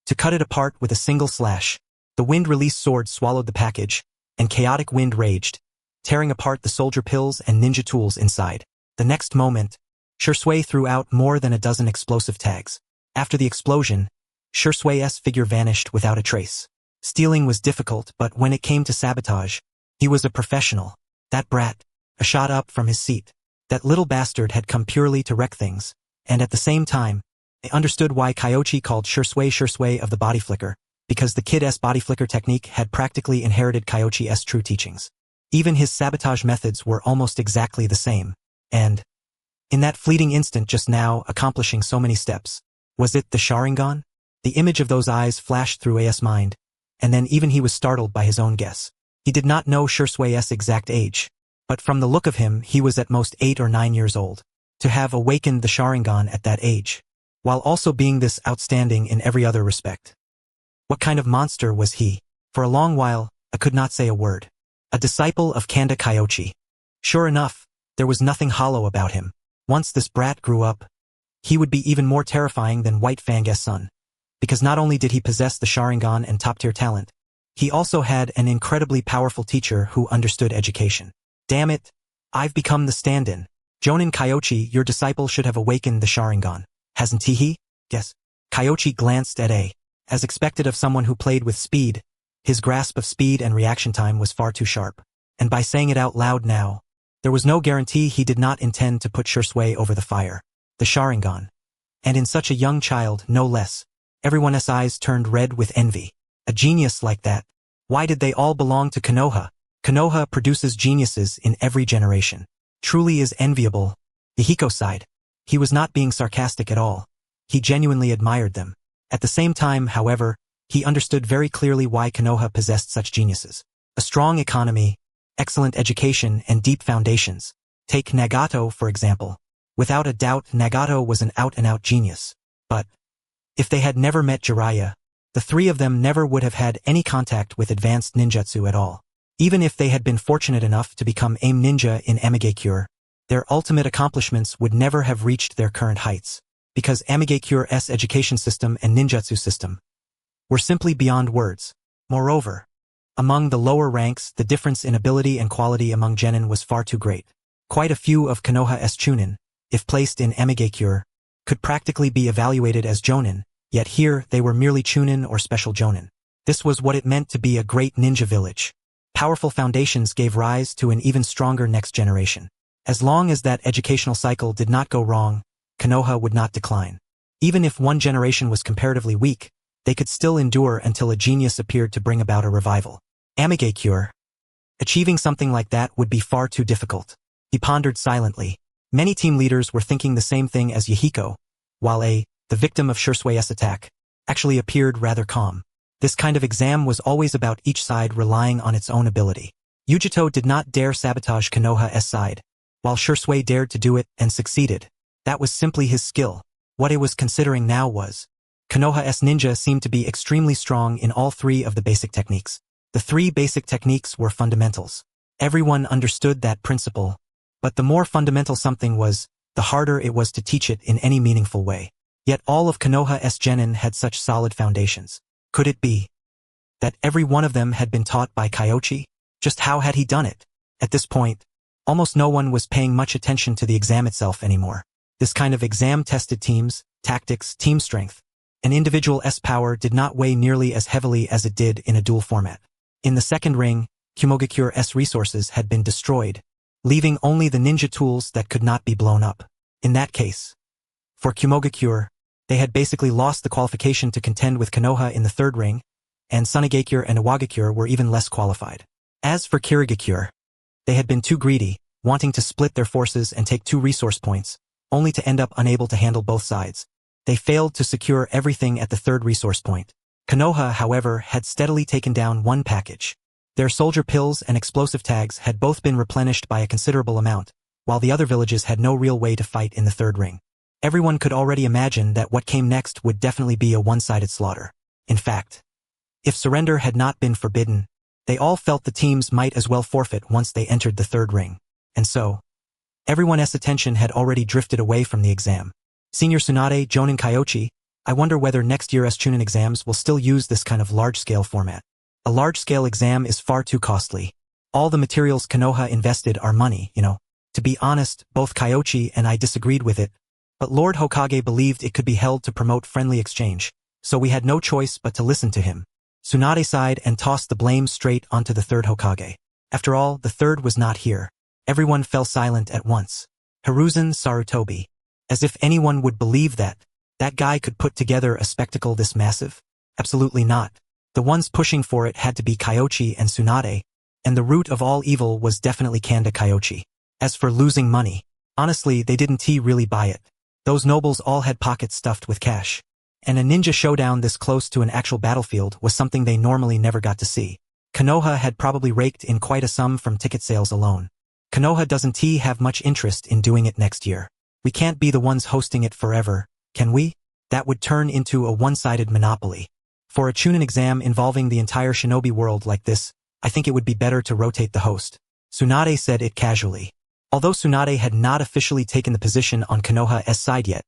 to cut it apart with a single slash. The wind-released sword swallowed the package, and chaotic wind raged, tearing apart the soldier pills and ninja tools inside. The next moment, Shisui threw out more than a dozen explosive tags. After the explosion, Shisui's figure vanished without a trace. Stealing was difficult, but when it came to sabotage, he was a professional. That brat, a shot up from his seat. That little bastard had come purely to wreck things, and at the same time, they understood why Kyoichi called Shisui of the body flicker, because the kid's body flicker technique had practically inherited Kyoichi's true teachings. Even his sabotage methods were almost exactly the same, and, in that fleeting instant just now accomplishing so many steps, was it the Sharingan? The image of those eyes flashed through A.S. mind, and then even he was startled by his own guess. He did not know Shisui's exact age, but from the look of him he was at most 8 or 9 years old. To have awakened the Sharingan at that age, while also being this outstanding in every other respect. What kind of monster was he? For a long while, I could not say a word. A disciple of Kanda Kyoichi. Sure enough, there was nothing hollow about him. Once this brat grew up, he would be even more terrifying than White Fang's son. Because not only did he possess the Sharingan and top-tier talent, he also had an incredibly powerful teacher who understood education. Damn it, I've become the stand-in. Jonin Kyoichi, your disciple should have awakened the Sharingan. Hasn't he? Yes. Kyoichi glanced at A. As expected of someone who played with speed, his grasp of speed and reaction time was far too sharp. And by saying it out loud now, there was no guarantee he did not intend to put Shisui over the fire. The Sharingan. And in such a young child, no less. Everyone's eyes turned red with envy. A genius like that. Why did they all belong to Konoha? Konoha produces geniuses in every generation. Truly is enviable. Yahiko sighed. He was not being sarcastic at all. He genuinely admired them. At the same time, however, he understood very clearly why Konoha possessed such geniuses. A strong economy, excellent education, and deep foundations. Take Nagato, for example. Without a doubt, Nagato was an out-and-out genius. But if they had never met Jiraiya, the three of them never would have had any contact with advanced ninjutsu at all. Even if they had been fortunate enough to become AIM ninja in Amigakure, their ultimate accomplishments would never have reached their current heights, because Amigakure's education system and ninjutsu system were simply beyond words. Moreover, among the lower ranks, the difference in ability and quality among genin was far too great. Quite a few of Konoha's chunin, if placed in Amigakure, could practically be evaluated as jonin, yet here they were merely chunin or special jonin. This was what it meant to be a great ninja village. Powerful foundations gave rise to an even stronger next generation. As long as that educational cycle did not go wrong, Konoha would not decline. Even if one generation was comparatively weak, they could still endure until a genius appeared to bring about a revival. Amigakure. Achieving something like that would be far too difficult. He pondered silently. Many team leaders were thinking the same thing as Yahiko, while A, the victim of Shisui's attack, actually appeared rather calm. This kind of exam was always about each side relying on its own ability. Ujito did not dare sabotage Konoha's side, while Shisui dared to do it and succeeded. That was simply his skill. What he was considering now was, Konoha's ninja seemed to be extremely strong in all three of the basic techniques. The three basic techniques were fundamentals. Everyone understood that principle, but the more fundamental something was, the harder it was to teach it in any meaningful way. Yet all of Konoha's genin had such solid foundations. Could it be that every one of them had been taught by Kyoichi? Just how had he done it? At this point, almost no one was paying much attention to the exam itself anymore. This kind of exam tested teams, tactics, team strength, and individual power did not weigh nearly as heavily as it did in a duel format. In the second ring, Kumogakure's resources had been destroyed, leaving only the ninja tools that could not be blown up. In that case, for Kumogakure, they had basically lost the qualification to contend with Konoha in the third ring, and Sunigakure and Iwagakure were even less qualified. As for Kirigakure, they had been too greedy, wanting to split their forces and take 2 resource points, only to end up unable to handle both sides. They failed to secure everything at the third resource point. Konoha, however, had steadily taken down 1 package. Their soldier pills and explosive tags had both been replenished by a considerable amount, while the other villages had no real way to fight in the third ring. Everyone could already imagine that what came next would definitely be a one-sided slaughter. In fact, if surrender had not been forbidden, they all felt the teams might as well forfeit once they entered the third ring. And so, everyone's attention had already drifted away from the exam. Senior Tsunade, Jonin Kyoichi, I wonder whether next year's Chunin exams will still use this kind of large-scale format. A large-scale exam is far too costly. All the materials Konoha invested are money, you know. To be honest, both Kyoichi and I disagreed with it, but Lord Hokage believed it could be held to promote friendly exchange, so we had no choice but to listen to him. Tsunade sighed and tossed the blame straight onto the third Hokage. After all, the third was not here. Everyone fell silent at once. Hiruzen Sarutobi. As if anyone would believe that guy could put together a spectacle this massive? Absolutely not. The ones pushing for it had to be Kyoichi and Tsunade, and the root of all evil was definitely Kanda Kyoichi. As for losing money, honestly they didn't really buy it. Those nobles all had pockets stuffed with cash. And a ninja showdown this close to an actual battlefield was something they normally never got to see. Konoha had probably raked in quite a sum from ticket sales alone. Konoha doesn't have much interest in doing it next year. We can't be the ones hosting it forever, can we? That would turn into a one-sided monopoly. For a Chunin exam involving the entire shinobi world like this, I think it would be better to rotate the host. Tsunade said it casually. Although Tsunade had not officially taken the position on Konoha's side yet,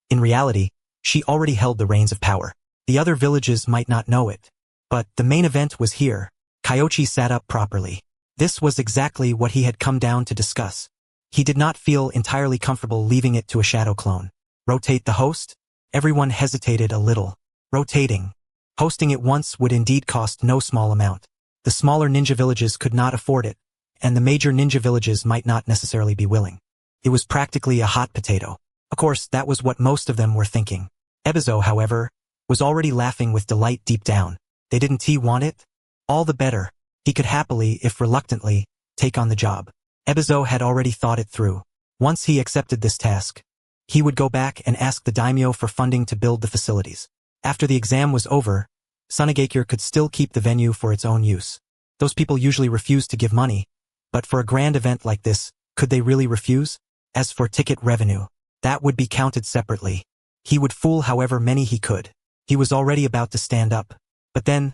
in reality, she already held the reins of power. The other villages might not know it. But the main event was here. Kyoichi sat up properly. This was exactly what he had come down to discuss. He did not feel entirely comfortable leaving it to a shadow clone. Rotate the host? Everyone hesitated a little. Rotating. Hosting it once would indeed cost no small amount. The smaller ninja villages could not afford it, and the major ninja villages might not necessarily be willing. It was practically a hot potato. Of course, that was what most of them were thinking. Ebizo, however, was already laughing with delight deep down. They didn't want it? All the better. He could happily, if reluctantly, take on the job. Ebizo had already thought it through. Once he accepted this task, he would go back and ask the daimyo for funding to build the facilities. After the exam was over, Sunagakure could still keep the venue for its own use. Those people usually refuse to give money, but for a grand event like this, could they really refuse? As for ticket revenue, that would be counted separately. He would fool however many he could. He was already about to stand up. But then,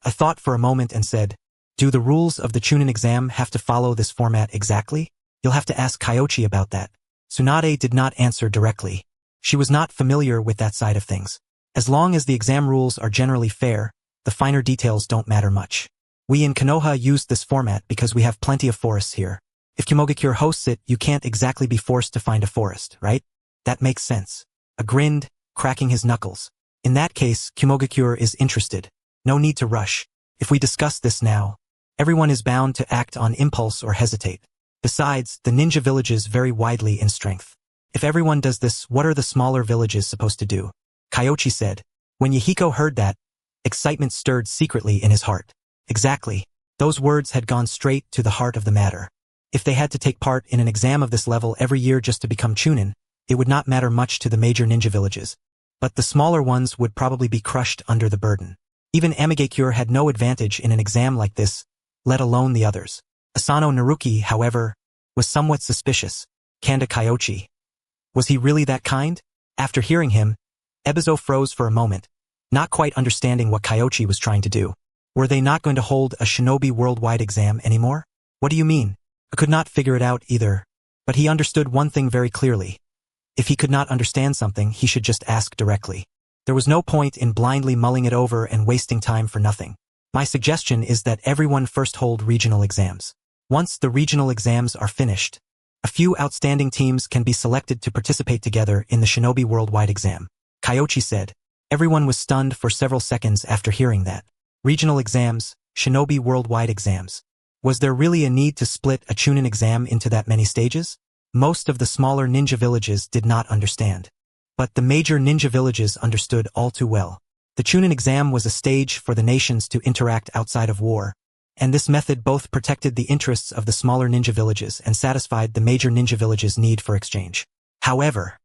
I thought for a moment and said, do the rules of the Chunin exam have to follow this format exactly? You'll have to ask Kyoichi about that. Tsunade did not answer directly. She was not familiar with that side of things. As long as the exam rules are generally fair, the finer details don't matter much. We in Konoha used this format because we have plenty of forests here. If Kimogakure hosts it, you can't exactly be forced to find a forest, right? That makes sense. A grinned, cracking his knuckles. In that case, Kimogakure is interested. No need to rush. If we discuss this now, everyone is bound to act on impulse or hesitate. Besides, the ninja villages vary widely in strength. If everyone does this, what are the smaller villages supposed to do? Kyoichi said. When Yahiko heard that, excitement stirred secretly in his heart. Exactly. Those words had gone straight to the heart of the matter. If they had to take part in an exam of this level every year just to become Chunin, it would not matter much to the major ninja villages. But the smaller ones would probably be crushed under the burden. Even Amigakure had no advantage in an exam like this, let alone the others. Asano Naruki, however, was somewhat suspicious. Kanda Kyoichi. Was he really that kind? After hearing him, Ebizo froze for a moment, not quite understanding what Kyoichi was trying to do. Were they not going to hold a shinobi worldwide exam anymore? What do you mean? I could not figure it out either. But he understood one thing very clearly. If he could not understand something, he should just ask directly. There was no point in blindly mulling it over and wasting time for nothing. My suggestion is that everyone first hold regional exams. Once the regional exams are finished, a few outstanding teams can be selected to participate together in the shinobi worldwide exam. Kyoichi said. Everyone was stunned for several seconds after hearing that. Regional exams, shinobi worldwide exams. Was there really a need to split a Chunin exam into that many stages? Most of the smaller ninja villages did not understand. But the major ninja villages understood all too well. The Chunin exam was a stage for the nations to interact outside of war, and this method both protected the interests of the smaller ninja villages and satisfied the major ninja villages' need for exchange. However,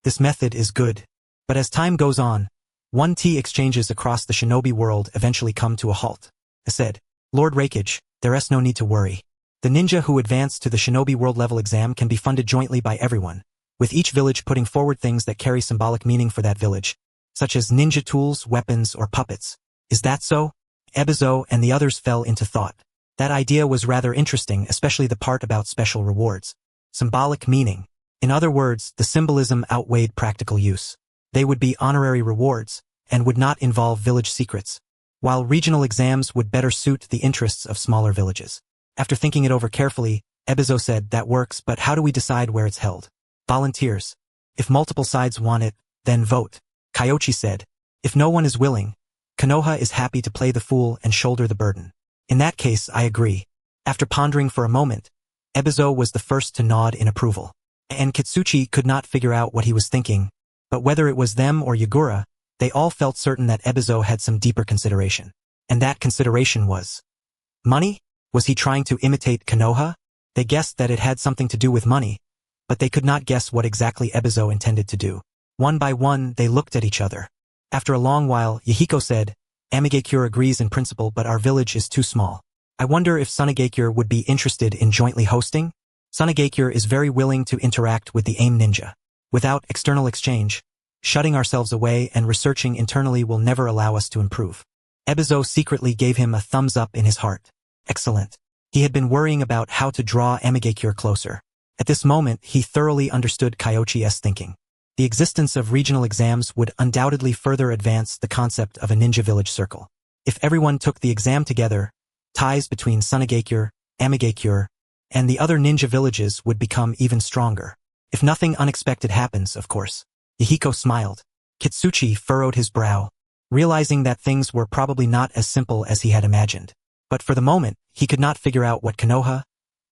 this method is good. But as time goes on, 1T exchanges across the shinobi world eventually come to a halt. I said, Lord Rakage, there's no need to worry. The ninja who advance to the shinobi world level exam can be funded jointly by everyone, with each village putting forward things that carry symbolic meaning for that village, such as ninja tools, weapons, or puppets. Is that so? Ebizo and the others fell into thought. That idea was rather interesting, especially the part about special rewards. Symbolic meaning. In other words, the symbolism outweighed practical use. They would be honorary rewards, and would not involve village secrets, while regional exams would better suit the interests of smaller villages. After thinking it over carefully, Ebizo said, that works, but how do we decide where it's held? Volunteers. If multiple sides want it, then vote. Kyoichi said. If no one is willing, Konoha is happy to play the fool and shoulder the burden. In that case, I agree. After pondering for a moment, Ebizo was the first to nod in approval. And Kitsuchi could not figure out what he was thinking, but whether it was them or Yagura, they all felt certain that Ebizo had some deeper consideration. And that consideration was money? Was he trying to imitate Konoha? They guessed that it had something to do with money, but they could not guess what exactly Ebizo intended to do. One by one, they looked at each other. After a long while, Yahiko said, Amigakure agrees in principle, but our village is too small. I wonder if Sunagakure would be interested in jointly hosting? Sunagakure is very willing to interact with the AIM ninja. Without external exchange, shutting ourselves away and researching internally will never allow us to improve. Ebizo secretly gave him a thumbs up in his heart. Excellent. He had been worrying about how to draw Amigakure closer. At this moment, he thoroughly understood Kyoichi's thinking. The existence of regional exams would undoubtedly further advance the concept of a ninja village circle. If everyone took the exam together, ties between Sunagakure, Amigakure, and the other ninja villages would become even stronger. If nothing unexpected happens, of course. Yahiko smiled. Kitsuchi furrowed his brow, realizing that things were probably not as simple as he had imagined. But for the moment, he could not figure out what Konoha,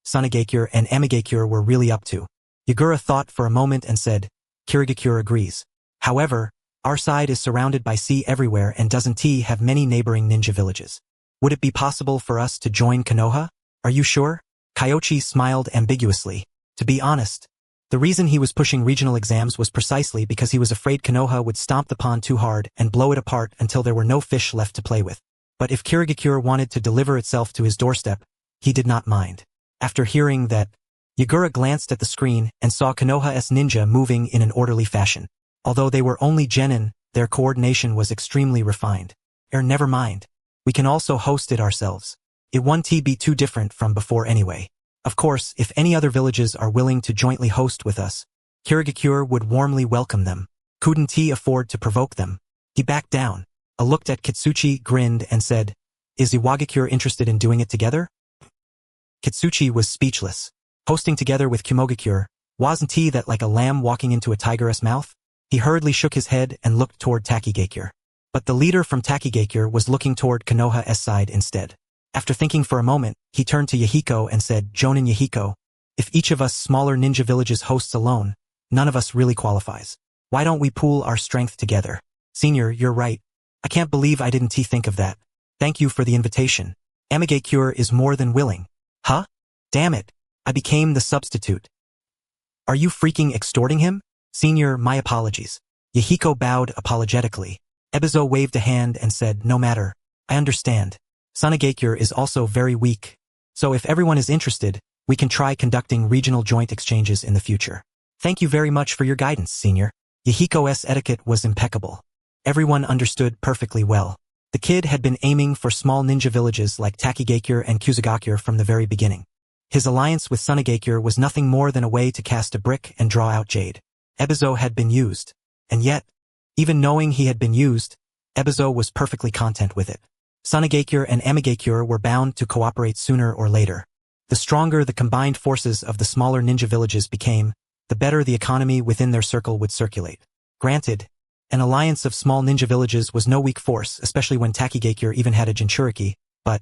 Sunagakure, and Amigakure were really up to. Yagura thought for a moment and said, Kirigakure agrees. However, our side is surrounded by sea everywhere and doesn't have many neighboring ninja villages. Would it be possible for us to join Konoha? Are you sure? Kyoichi smiled ambiguously. To be honest, the reason he was pushing regional exams was precisely because he was afraid Konoha would stomp the pond too hard and blow it apart until there were no fish left to play with. But if Kirigakure wanted to deliver itself to his doorstep, he did not mind. After hearing that, Yagura glanced at the screen and saw Konoha's ninja moving in an orderly fashion. Although they were only genin, their coordination was extremely refined. Never mind. We can also host it ourselves. It won't be too different from before anyway. Of course, if any other villages are willing to jointly host with us, Kirigakure would warmly welcome them. Couldn't he afford to provoke them? He backed down. Looked at Kitsuchi, grinned, and said, Is Iwagakure interested in doing it together? Kitsuchi was speechless. Hosting together with Kumogakure, wasn't he that like a lamb walking into a tiger's mouth? He hurriedly shook his head and looked toward Takigakure. But the leader from Takigakure was looking toward Konoha's side instead. After thinking for a moment, he turned to Yahiko and said, Jonin Yahiko, if each of us smaller ninja villages hosts alone, none of us really qualifies. Why don't we pool our strength together? Senior, you're right. I can't believe I didn't think of that. Thank you for the invitation. Amigakure is more than willing. Huh? Damn it. I became the substitute. Are you freaking extorting him? Senior, my apologies. Yahiko bowed apologetically. Ebizo waved a hand and said, No matter. I understand. Sunagakure is also very weak. So if everyone is interested, we can try conducting regional joint exchanges in the future. Thank you very much for your guidance, Senior. Yahiko's etiquette was impeccable. Everyone understood perfectly well. The kid had been aiming for small ninja villages like Takigakure and Kusugakure from the very beginning. His alliance with Sunagakure was nothing more than a way to cast a brick and draw out jade. Ebizo had been used. And yet, even knowing he had been used, Ebizo was perfectly content with it. Sunagakure and Amigakure were bound to cooperate sooner or later. The stronger the combined forces of the smaller ninja villages became, the better the economy within their circle would circulate. Granted, an alliance of small ninja villages was no weak force, especially when Takigakure even had a Jinchuriki, but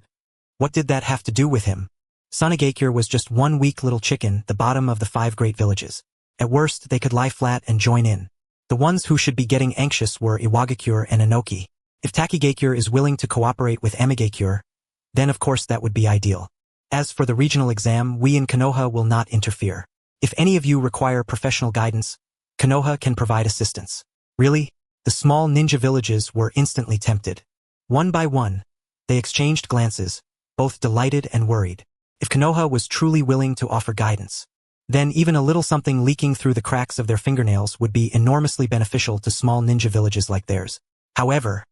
what did that have to do with him? Sunagakure was just one weak little chicken, the bottom of the 5 great villages. At worst, they could lie flat and join in. The ones who should be getting anxious were Iwagakure and Inoki. If Takigakure is willing to cooperate with Amigakure, then of course that would be ideal. As for the regional exam, we in Konoha will not interfere. If any of you require professional guidance, Konoha can provide assistance. Really? The small ninja villages were instantly tempted. One by one, they exchanged glances, both delighted and worried. If Konoha was truly willing to offer guidance, then even a little something leaking through the cracks of their fingernails would be enormously beneficial to small ninja villages like theirs. However,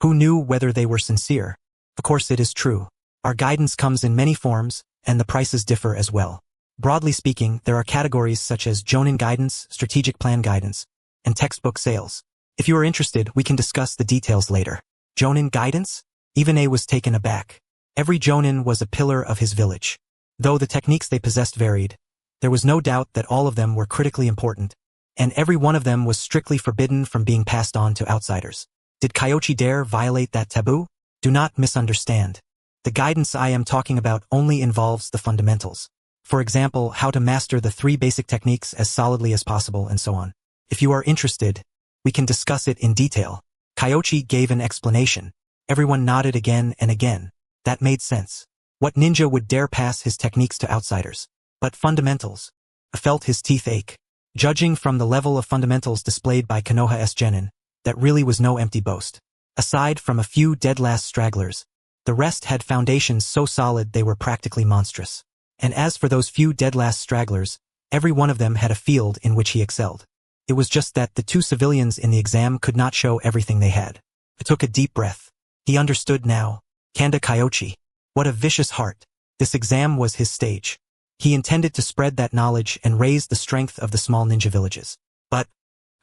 who knew whether they were sincere? Of course it is true. Our guidance comes in many forms, and the prices differ as well. Broadly speaking, there are categories such as Jonin guidance, strategic plan guidance, and textbook sales. If you are interested, we can discuss the details later. Jonin guidance? Even A was taken aback. Every Jonin was a pillar of his village. Though the techniques they possessed varied, there was no doubt that all of them were critically important, and every one of them was strictly forbidden from being passed on to outsiders. Did Kyoichi dare violate that taboo? Do not misunderstand. The guidance I am talking about only involves the fundamentals. For example, how to master the 3 basic techniques as solidly as possible and so on. If you are interested, we can discuss it in detail. Kyoichi gave an explanation. Everyone nodded again and again. That made sense. What ninja would dare pass his techniques to outsiders? But fundamentals. I felt his teeth ache. Judging from the level of fundamentals displayed by Konoha's genin, that really was no empty boast. Aside from a few dead-last stragglers, the rest had foundations so solid they were practically monstrous. And as for those few dead-last stragglers, every one of them had a field in which he excelled. It was just that the 2 civilians in the exam could not show everything they had. I took a deep breath. He understood now. Kanda Kyoichi. What a vicious heart. This exam was his stage. He intended to spread that knowledge and raise the strength of the small ninja villages. But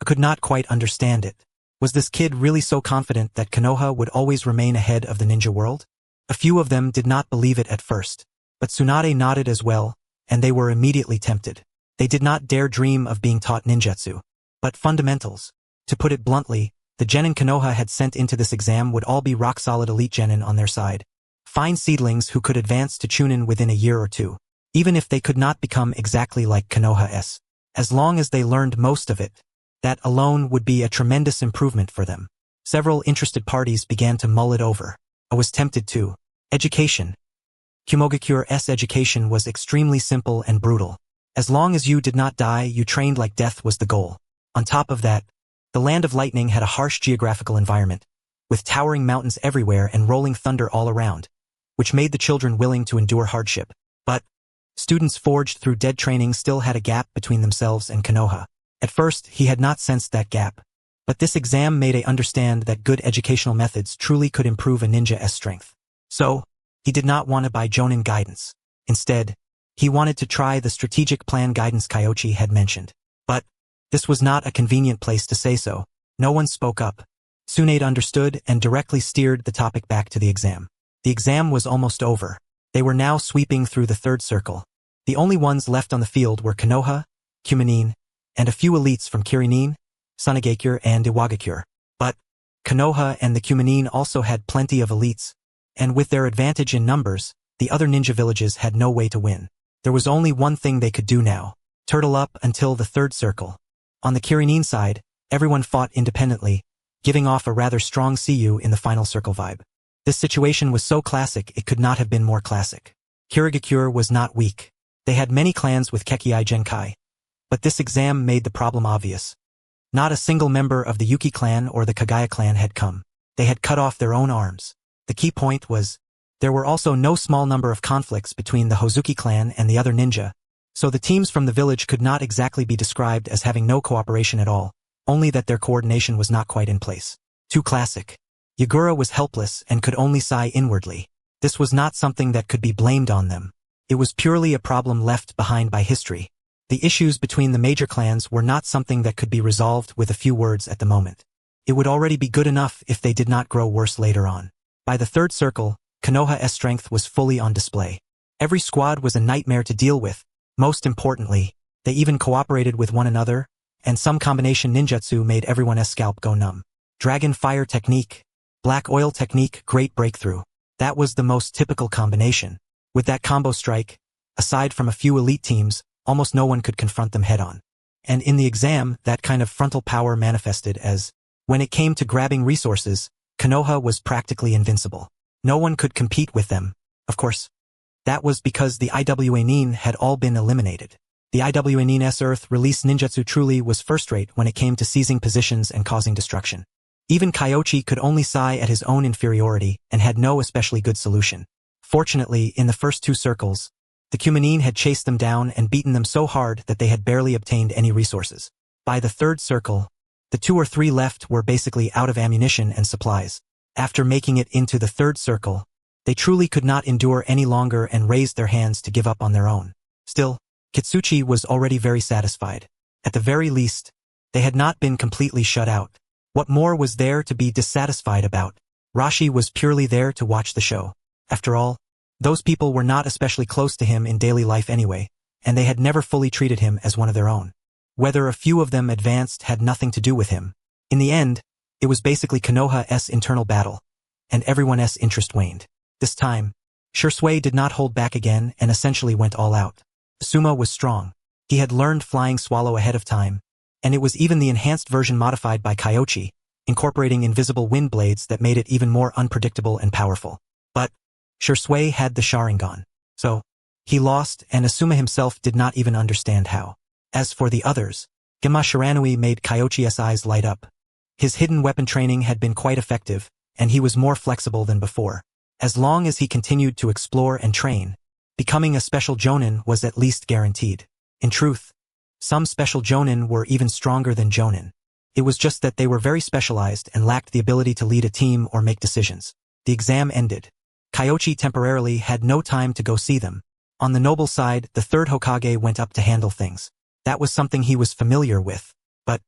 I could not quite understand it. Was this kid really so confident that Konoha would always remain ahead of the ninja world? A few of them did not believe it at first, but Tsunade nodded as well, and they were immediately tempted. They did not dare dream of being taught ninjutsu. But fundamentals. To put it bluntly, the genin Konoha had sent into this exam would all be rock-solid elite genin on their side. Fine seedlings who could advance to Chunin within a year or 2. Even if they could not become exactly like Konoha's. As long as they learned most of it, that alone would be a tremendous improvement for them. Several interested parties began to mull it over. I was tempted to. Education. Kumogakure's education was extremely simple and brutal. As long as you did not die, you trained like death was the goal. On top of that, the Land of Lightning had a harsh geographical environment, with towering mountains everywhere and rolling thunder all around, which made the children willing to endure hardship. But students forged through dead training still had a gap between themselves and Konoha. At first, he had not sensed that gap. But this exam made A understand that good educational methods truly could improve a ninja's strength. So, he did not want to buy Jonin guidance. Instead, he wanted to try the strategic plan guidance Kyoichi had mentioned. But this was not a convenient place to say so. No one spoke up. Tsunade understood and directly steered the topic back to the exam. The exam was almost over. They were now sweeping through the 3rd circle. The only ones left on the field were Konoha, Kumanin, and a few elites from Kirinin, Sunagakure, and Iwagakure. But Konoha and the Kumanin also had plenty of elites, and with their advantage in numbers, the other ninja villages had no way to win. There was only one thing they could do now. Turtle up until the 3rd circle. On the Kirinin side, everyone fought independently, giving off a rather strong see you in the final circle vibe. This situation was so classic it could not have been more classic. Kirigakure was not weak. They had many clans with Kekii Genkai. But this exam made the problem obvious. Not a single member of the Yuki clan or the Kagaya clan had come. They had cut off their own arms. The key point was, there were also no small number of conflicts between the Hozuki clan and the other ninja, so the teams from the village could not exactly be described as having no cooperation at all, only that their coordination was not quite in place. Too classic. Yagura was helpless and could only sigh inwardly. This was not something that could be blamed on them. It was purely a problem left behind by history. The issues between the major clans were not something that could be resolved with a few words at the moment. It would already be good enough if they did not grow worse later on. By the 3rd circle, Konoha's strength was fully on display. Every squad was a nightmare to deal with. Most importantly, they even cooperated with one another, and some combination ninjutsu made everyone's scalp go numb. Dragon fire technique, black oil technique, great breakthrough. That was the most typical combination. With that combo strike, aside from a few elite teams, almost no one could confront them head-on. And in the exam, that kind of frontal power manifested as, when it came to grabbing resources, Konoha was practically invincible. No one could compete with them. Of course, that was because the Iwa Nin had all been eliminated. The Iwa Nin's Earth release ninjutsu truly was first-rate when it came to seizing positions and causing destruction. Even Kyoichi could only sigh at his own inferiority and had no especially good solution. Fortunately, in the first 2 circles, The Cumanine had chased them down and beaten them so hard that they had barely obtained any resources. By the third circle, the 2 or 3 left were basically out of ammunition and supplies. After making it into the third circle, they truly could not endure any longer and raised their hands to give up on their own. Still, Kitsuchi was already very satisfied. At the very least, they had not been completely shut out. What more was there to be dissatisfied about? Rashi was purely there to watch the show. After all, those people were not especially close to him in daily life anyway, and they had never fully treated him as one of their own. Whether a few of them advanced had nothing to do with him. In the end, it was basically Konoha's internal battle, and everyone's interest waned. This time, Shisui did not hold back again and essentially went all out. Asuma was strong. He had learned Flying Swallow ahead of time, and it was even the enhanced version modified by Kyoichi, incorporating invisible wind blades that made it even more unpredictable and powerful. But Shisui had the Sharingan. So, he lost, and Asuma himself did not even understand how. As for the others, Gemma Shiranui made Kyoichi's eyes light up. His hidden weapon training had been quite effective, and he was more flexible than before. As long as he continued to explore and train, becoming a special Jonin was at least guaranteed. In truth, some special Jonin were even stronger than Jonin. It was just that they were very specialized and lacked the ability to lead a team or make decisions. The exam ended. Kyoichi temporarily had no time to go see them. On the noble side, the third Hokage went up to handle things. That was something he was familiar with. But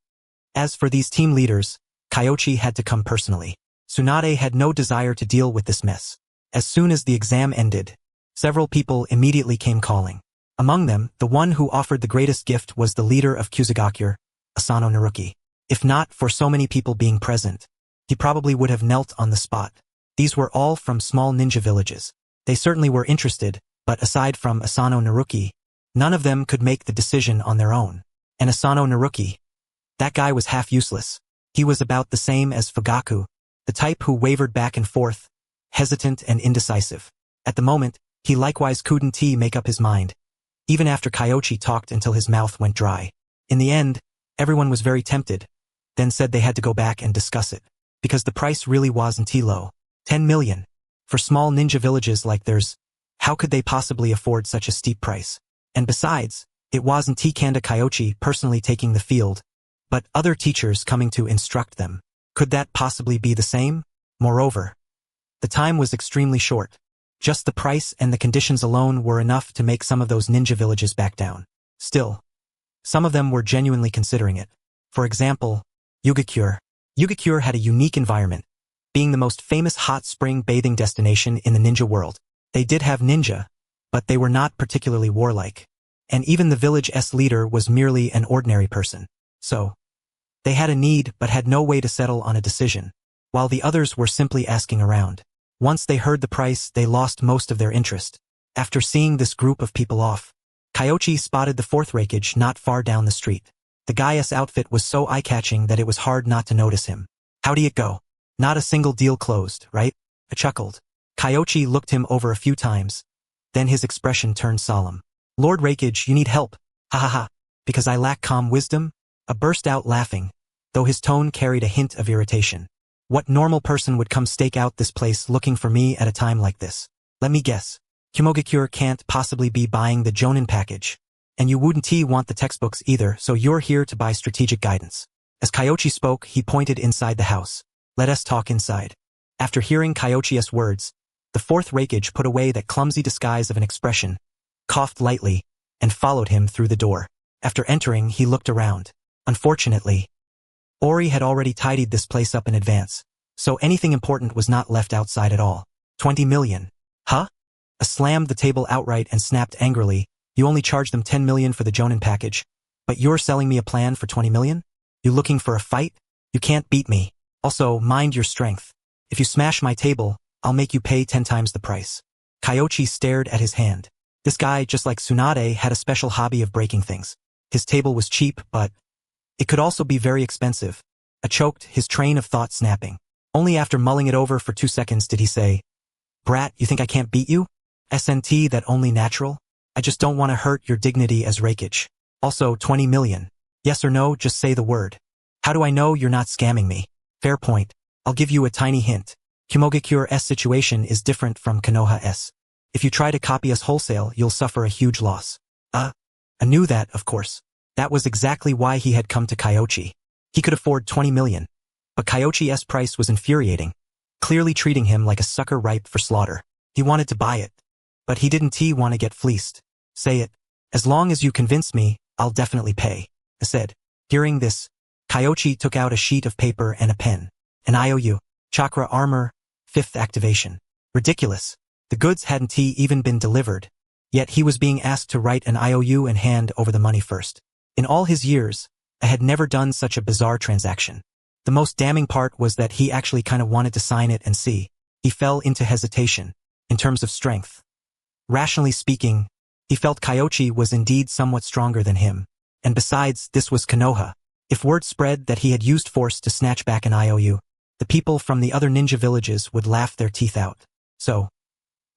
as for these team leaders, Kyoichi had to come personally. Tsunade had no desire to deal with this mess. As soon as the exam ended, several people immediately came calling. Among them, the one who offered the greatest gift was the leader of Kyuzugakure, Asano Naruki. If not for so many people being present, he probably would have knelt on the spot. These were all from small ninja villages. They certainly were interested, but aside from Asano Naruki, none of them could make the decision on their own. And Asano Naruki, that guy was half useless. He was about the same as Fugaku, the type who wavered back and forth, hesitant and indecisive. At the moment, he likewise couldn't make up his mind, even after Kyoichi talked until his mouth went dry. In the end, everyone was very tempted, then said they had to go back and discuss it, because the price really wasn't low. 10 million. For small ninja villages like theirs, how could they possibly afford such a steep price? And besides, it wasn't Kanda Kyoichi personally taking the field, but other teachers coming to instruct them. Could that possibly be the same? Moreover, the time was extremely short. Just the price and the conditions alone were enough to make some of those ninja villages back down. Still, some of them were genuinely considering it. For example, Ugakure. Ugakure had a unique environment, being the most famous hot spring bathing destination in the ninja world. They did have ninja, but they were not particularly warlike. And even the village's leader was merely an ordinary person. So, they had a need but had no way to settle on a decision, while the others were simply asking around. Once they heard the price, they lost most of their interest. After seeing this group of people off, Kyoichi spotted the fourth Hokage not far down the street. The guy's outfit was so eye-catching that it was hard not to notice him. How'd it go? Not a single deal closed, right? I chuckled. Kyoichi looked him over a few times. Then his expression turned solemn. Lord Hokage, you need help. Ha ha ha. Because I lack calm wisdom? I burst out laughing, though his tone carried a hint of irritation. What normal person would come stake out this place looking for me at a time like this? Let me guess. Kumogakure can't possibly be buying the Jonin package. And you wouldn't want the textbooks either, so you're here to buy strategic guidance. As Kyoichi spoke, he pointed inside the house. Let us talk inside. After hearing Kyoichi's words, the fourth Hokage put away that clumsy disguise of an expression, coughed lightly, and followed him through the door. After entering, he looked around. Unfortunately, Ori had already tidied this place up in advance, so anything important was not left outside at all. 20 million. Huh? I slammed the table outright and snapped angrily. You only charged them 10 million for the Jonin package, but you're selling me a plan for 20 million? You looking for a fight? You can't beat me. Also, mind your strength. If you smash my table, I'll make you pay 10 times the price. Kyoichi stared at his hand. This guy, just like Tsunade, had a special hobby of breaking things. His table was cheap, but it could also be very expensive. I choked, his train of thought snapping. Only after mulling it over for 2 seconds did he say, Brat, you think I can't beat you? SNT that only natural? I just don't want to hurt your dignity as Hokage. Also, 20 million. Yes or no, just say the word. How do I know you're not scamming me? Fair point. I'll give you a tiny hint. Kumogakure's situation is different from Konoha's. If you try to copy us wholesale, you'll suffer a huge loss. I knew that, of course. That was exactly why he had come to Kyoichi. He could afford 20 million. But Kyoichi's price was infuriating, clearly treating him like a sucker ripe for slaughter. He wanted to buy it. But he didn't want to get fleeced. Say it. As long as you convince me, I'll definitely pay, I said. Hearing this, Kyoichi took out a sheet of paper and a pen. An IOU. Chakra armor. 5th activation. Ridiculous. The goods hadn't even been delivered. Yet he was being asked to write an IOU and hand over the money first. In all his years, I had never done such a bizarre transaction. The most damning part was that he actually kind of wanted to sign it and see. He fell into hesitation. In terms of strength. Rationally speaking, he felt Kyoichi was indeed somewhat stronger than him. And besides, this was Konoha. If word spread that he had used force to snatch back an IOU, the people from the other ninja villages would laugh their teeth out. So,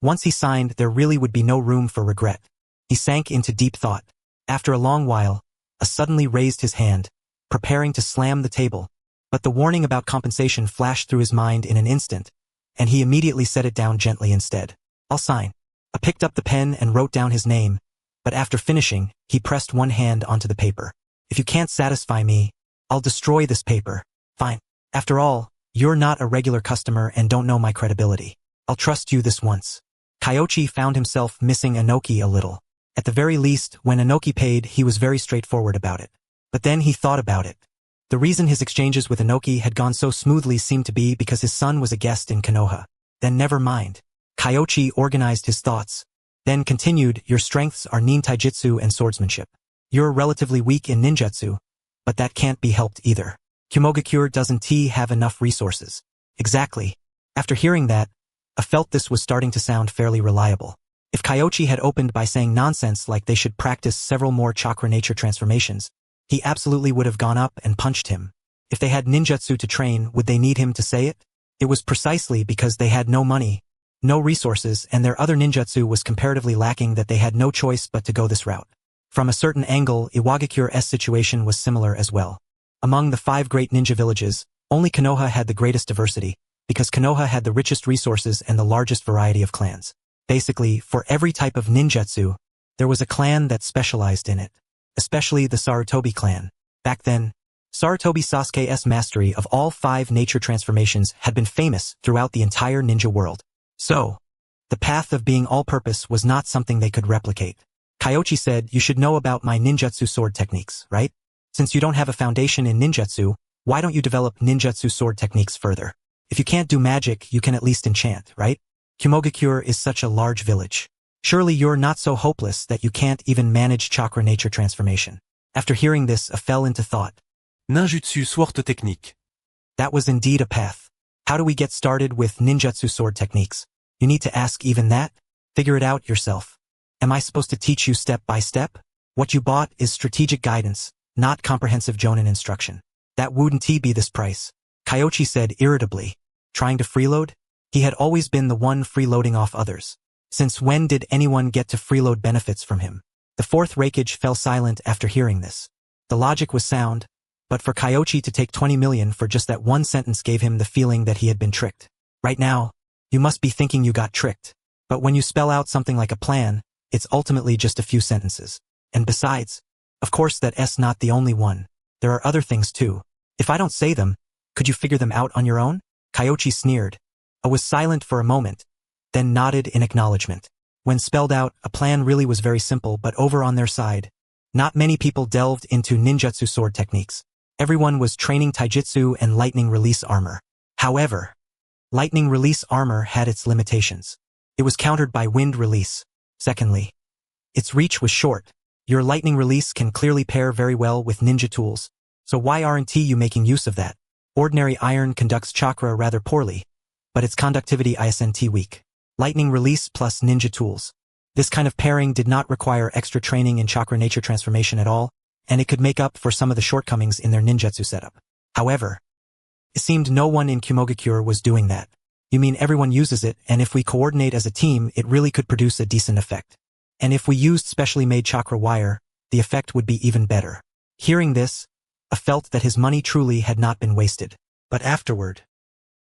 once he signed, there really would be no room for regret. He sank into deep thought. After a long while, suddenly raised his hand, preparing to slam the table. But the warning about compensation flashed through his mind in an instant, and he immediately set it down gently instead. I'll sign. I picked up the pen and wrote down his name, but after finishing, he pressed one hand onto the paper. If you can't satisfy me, I'll destroy this paper. Fine. After all, you're not a regular customer and don't know my credibility. I'll trust you this once. Kyoichi found himself missing Inoki a little. At the very least, when Inoki paid, he was very straightforward about it. But then he thought about it. The reason his exchanges with Inoki had gone so smoothly seemed to be because his son was a guest in Konoha. Then never mind. Kyoichi organized his thoughts. Then continued, your strengths are nin taijutsu and swordsmanship. You're relatively weak in ninjutsu, but that can't be helped either. Kumogakure doesn't have enough resources. Exactly. After hearing that, I felt this was starting to sound fairly reliable. If Kyoichi had opened by saying nonsense like they should practice several more chakra nature transformations, he absolutely would have gone up and punched him. If they had ninjutsu to train, would they need him to say it? It was precisely because they had no money, no resources, and their other ninjutsu was comparatively lacking that they had no choice but to go this route. From a certain angle, Iwagakure's situation was similar as well. Among the 5 great ninja villages, only Konoha had the greatest diversity, because Konoha had the richest resources and the largest variety of clans. Basically, for every type of ninjutsu, there was a clan that specialized in it. Especially the Sarutobi clan. Back then, Sarutobi Sasuke's mastery of all 5 nature transformations had been famous throughout the entire ninja world. So, the path of being all-purpose was not something they could replicate. Kyoichi said, you should know about my ninjutsu sword techniques, right? Since you don't have a foundation in ninjutsu, why don't you develop ninjutsu sword techniques further? If you can't do magic, you can at least enchant, right? Kumogakure is such a large village. Surely you're not so hopeless that you can't even manage chakra nature transformation. After hearing this, I fell into thought. Ninjutsu sword technique. That was indeed a path. How do we get started with ninjutsu sword techniques? You need to ask even that? Figure it out yourself. Am I supposed to teach you step by step? What you bought is strategic guidance, not comprehensive jonin instruction. That wouldn't be this price. Kyoichi said irritably. Trying to freeload? He had always been the one freeloading off others. Since when did anyone get to freeload benefits from him? The 4th Raikage fell silent after hearing this. The logic was sound, but for Kyoichi to take 20 million for just that one sentence gave him the feeling that he had been tricked. Right now, you must be thinking you got tricked. But when you spell out something like a plan, it's ultimately just a few sentences. And besides, of course that's not the only one. There are other things too. If I don't say them, could you figure them out on your own? Kyoichi sneered. I was silent for a moment, then nodded in acknowledgement. When spelled out, a plan really was very simple, but over on their side, not many people delved into ninjutsu sword techniques. Everyone was training taijutsu and lightning release armor. However, lightning release armor had its limitations. It was countered by wind release. Secondly, its reach was short. Your lightning release can clearly pair very well with ninja tools, so why aren't you making use of that? Ordinary iron conducts chakra rather poorly, but its conductivity isn't weak. Lightning release plus ninja tools. This kind of pairing did not require extra training in chakra nature transformation at all, and it could make up for some of the shortcomings in their ninjutsu setup. However, it seemed no one in Kumogakure was doing that. You mean everyone uses it, and if we coordinate as a team, it really could produce a decent effect. And if we used specially made chakra wire, the effect would be even better. Hearing this, I felt that his money truly had not been wasted. But afterward,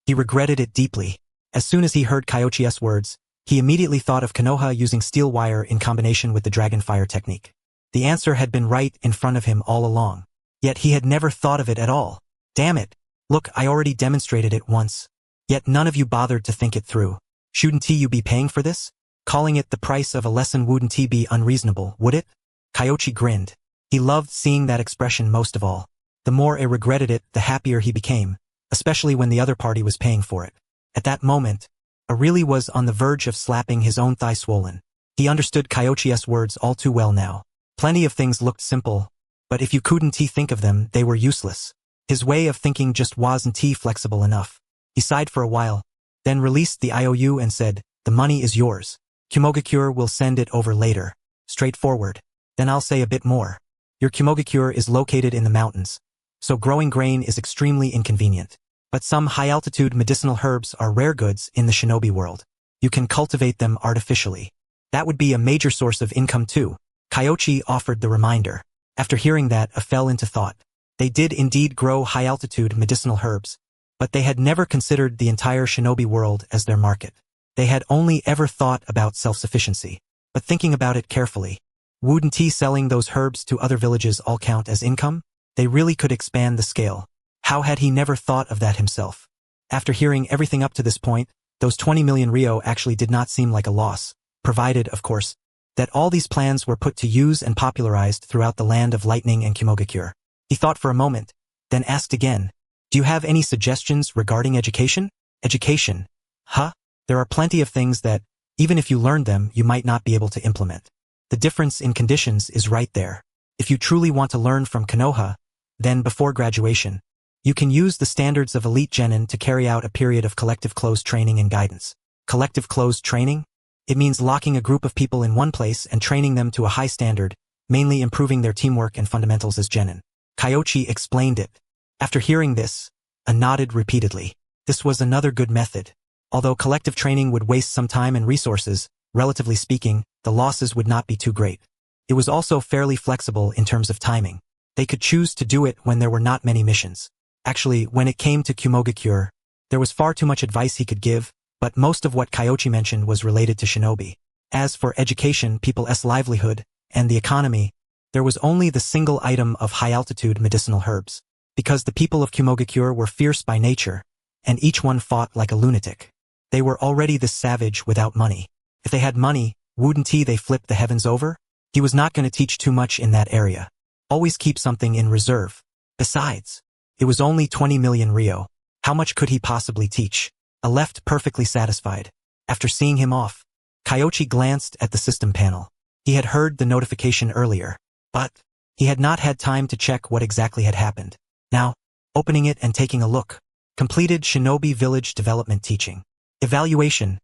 he regretted it deeply. As soon as he heard Kyoichi's words, He immediately thought of Konoha using steel wire in combination with the dragon fire technique. The answer had been right in front of him all along. Yet he had never thought of it at all. Damn it. Look, I already demonstrated it once. Yet none of you bothered to think it through. Shouldn't you be paying for this? Calling it the price of a lesson wouldn't be unreasonable, would it? Kyoichi grinned. He loved seeing that expression most of all. The more he regretted it, the happier he became, especially when the other party was paying for it. At that moment, he really was on the verge of slapping his own thigh swollen. He understood Kyoichi's words all too well now. Plenty of things looked simple, but if you couldn't think of them, they were useless. His way of thinking just wasn't flexible enough. He sighed for a while, then released the IOU and said, "The money is yours. Kumogakure will send it over later." Straightforward. Then I'll say a bit more. Your Kumogakure is located in the mountains, so growing grain is extremely inconvenient. But some high-altitude medicinal herbs are rare goods in the shinobi world. You can cultivate them artificially. That would be a major source of income too. Kyoichi offered the reminder. After hearing that, I fell into thought. They did indeed grow high-altitude medicinal herbs, but they had never considered the entire shinobi world as their market. They had only ever thought about self-sufficiency. But thinking about it carefully, wouldn't selling those herbs to other villages all count as income? They really could expand the scale. How had he never thought of that himself? After hearing everything up to this point, those 20 million ryo actually did not seem like a loss, provided, of course, that all these plans were put to use and popularized throughout the land of lightning and Kumogakure. He thought for a moment, then asked again, "Do you have any suggestions regarding education?" Education? Huh? There are plenty of things that, even if you learned them, you might not be able to implement. The difference in conditions is right there. If you truly want to learn from Konoha, then before graduation, you can use the standards of elite genin to carry out a period of collective closed training and guidance. Collective closed training? It means locking a group of people in one place and training them to a high standard, mainly improving their teamwork and fundamentals as genin. Kyoichi explained it. After hearing this, I nodded repeatedly. This was another good method. Although collective training would waste some time and resources, relatively speaking, the losses would not be too great. It was also fairly flexible in terms of timing. They could choose to do it when there were not many missions. Actually, when it came to Kumogakure, there was far too much advice he could give, but most of what Kyoichi mentioned was related to shinobi. As for education, people's livelihood, and the economy, there was only the single item of high-altitude medicinal herbs. Because the people of Kumogakure were fierce by nature, and each one fought like a lunatic. They were already this savage without money. If they had money, wouldn't they flip the heavens over? He was not going to teach too much in that area. Always keep something in reserve. Besides, it was only 20 million ryo. How much could he possibly teach? I left perfectly satisfied. After seeing him off, Kyoichi glanced at the system panel. He had heard the notification earlier, but he had not had time to check what exactly had happened. Now, opening it and taking a look. Completed Shinobi Village Development Teaching. Evaluation.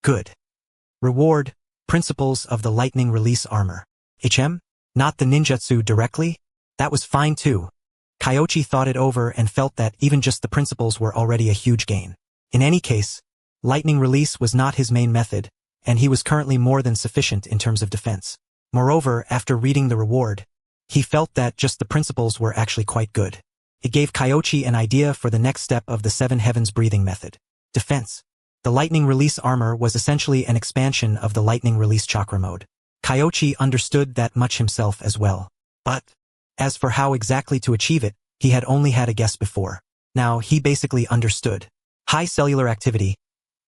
Good. Reward. Principles of the Lightning Release Armor. Not the ninjutsu directly? That was fine too. Kyoichi thought it over and felt that even just the principles were already a huge gain. In any case, lightning release was not his main method, and he was currently more than sufficient in terms of defense. Moreover, after reading the reward, he felt that just the principles were actually quite good. It gave Kyoichi an idea for the next step of the Seven Heavens breathing method. Defense. The lightning release armor was essentially an expansion of the lightning release chakra mode. Kyoichi understood that much himself as well. But, as for how exactly to achieve it, he had only had a guess before. Now he basically understood. High cellular activity,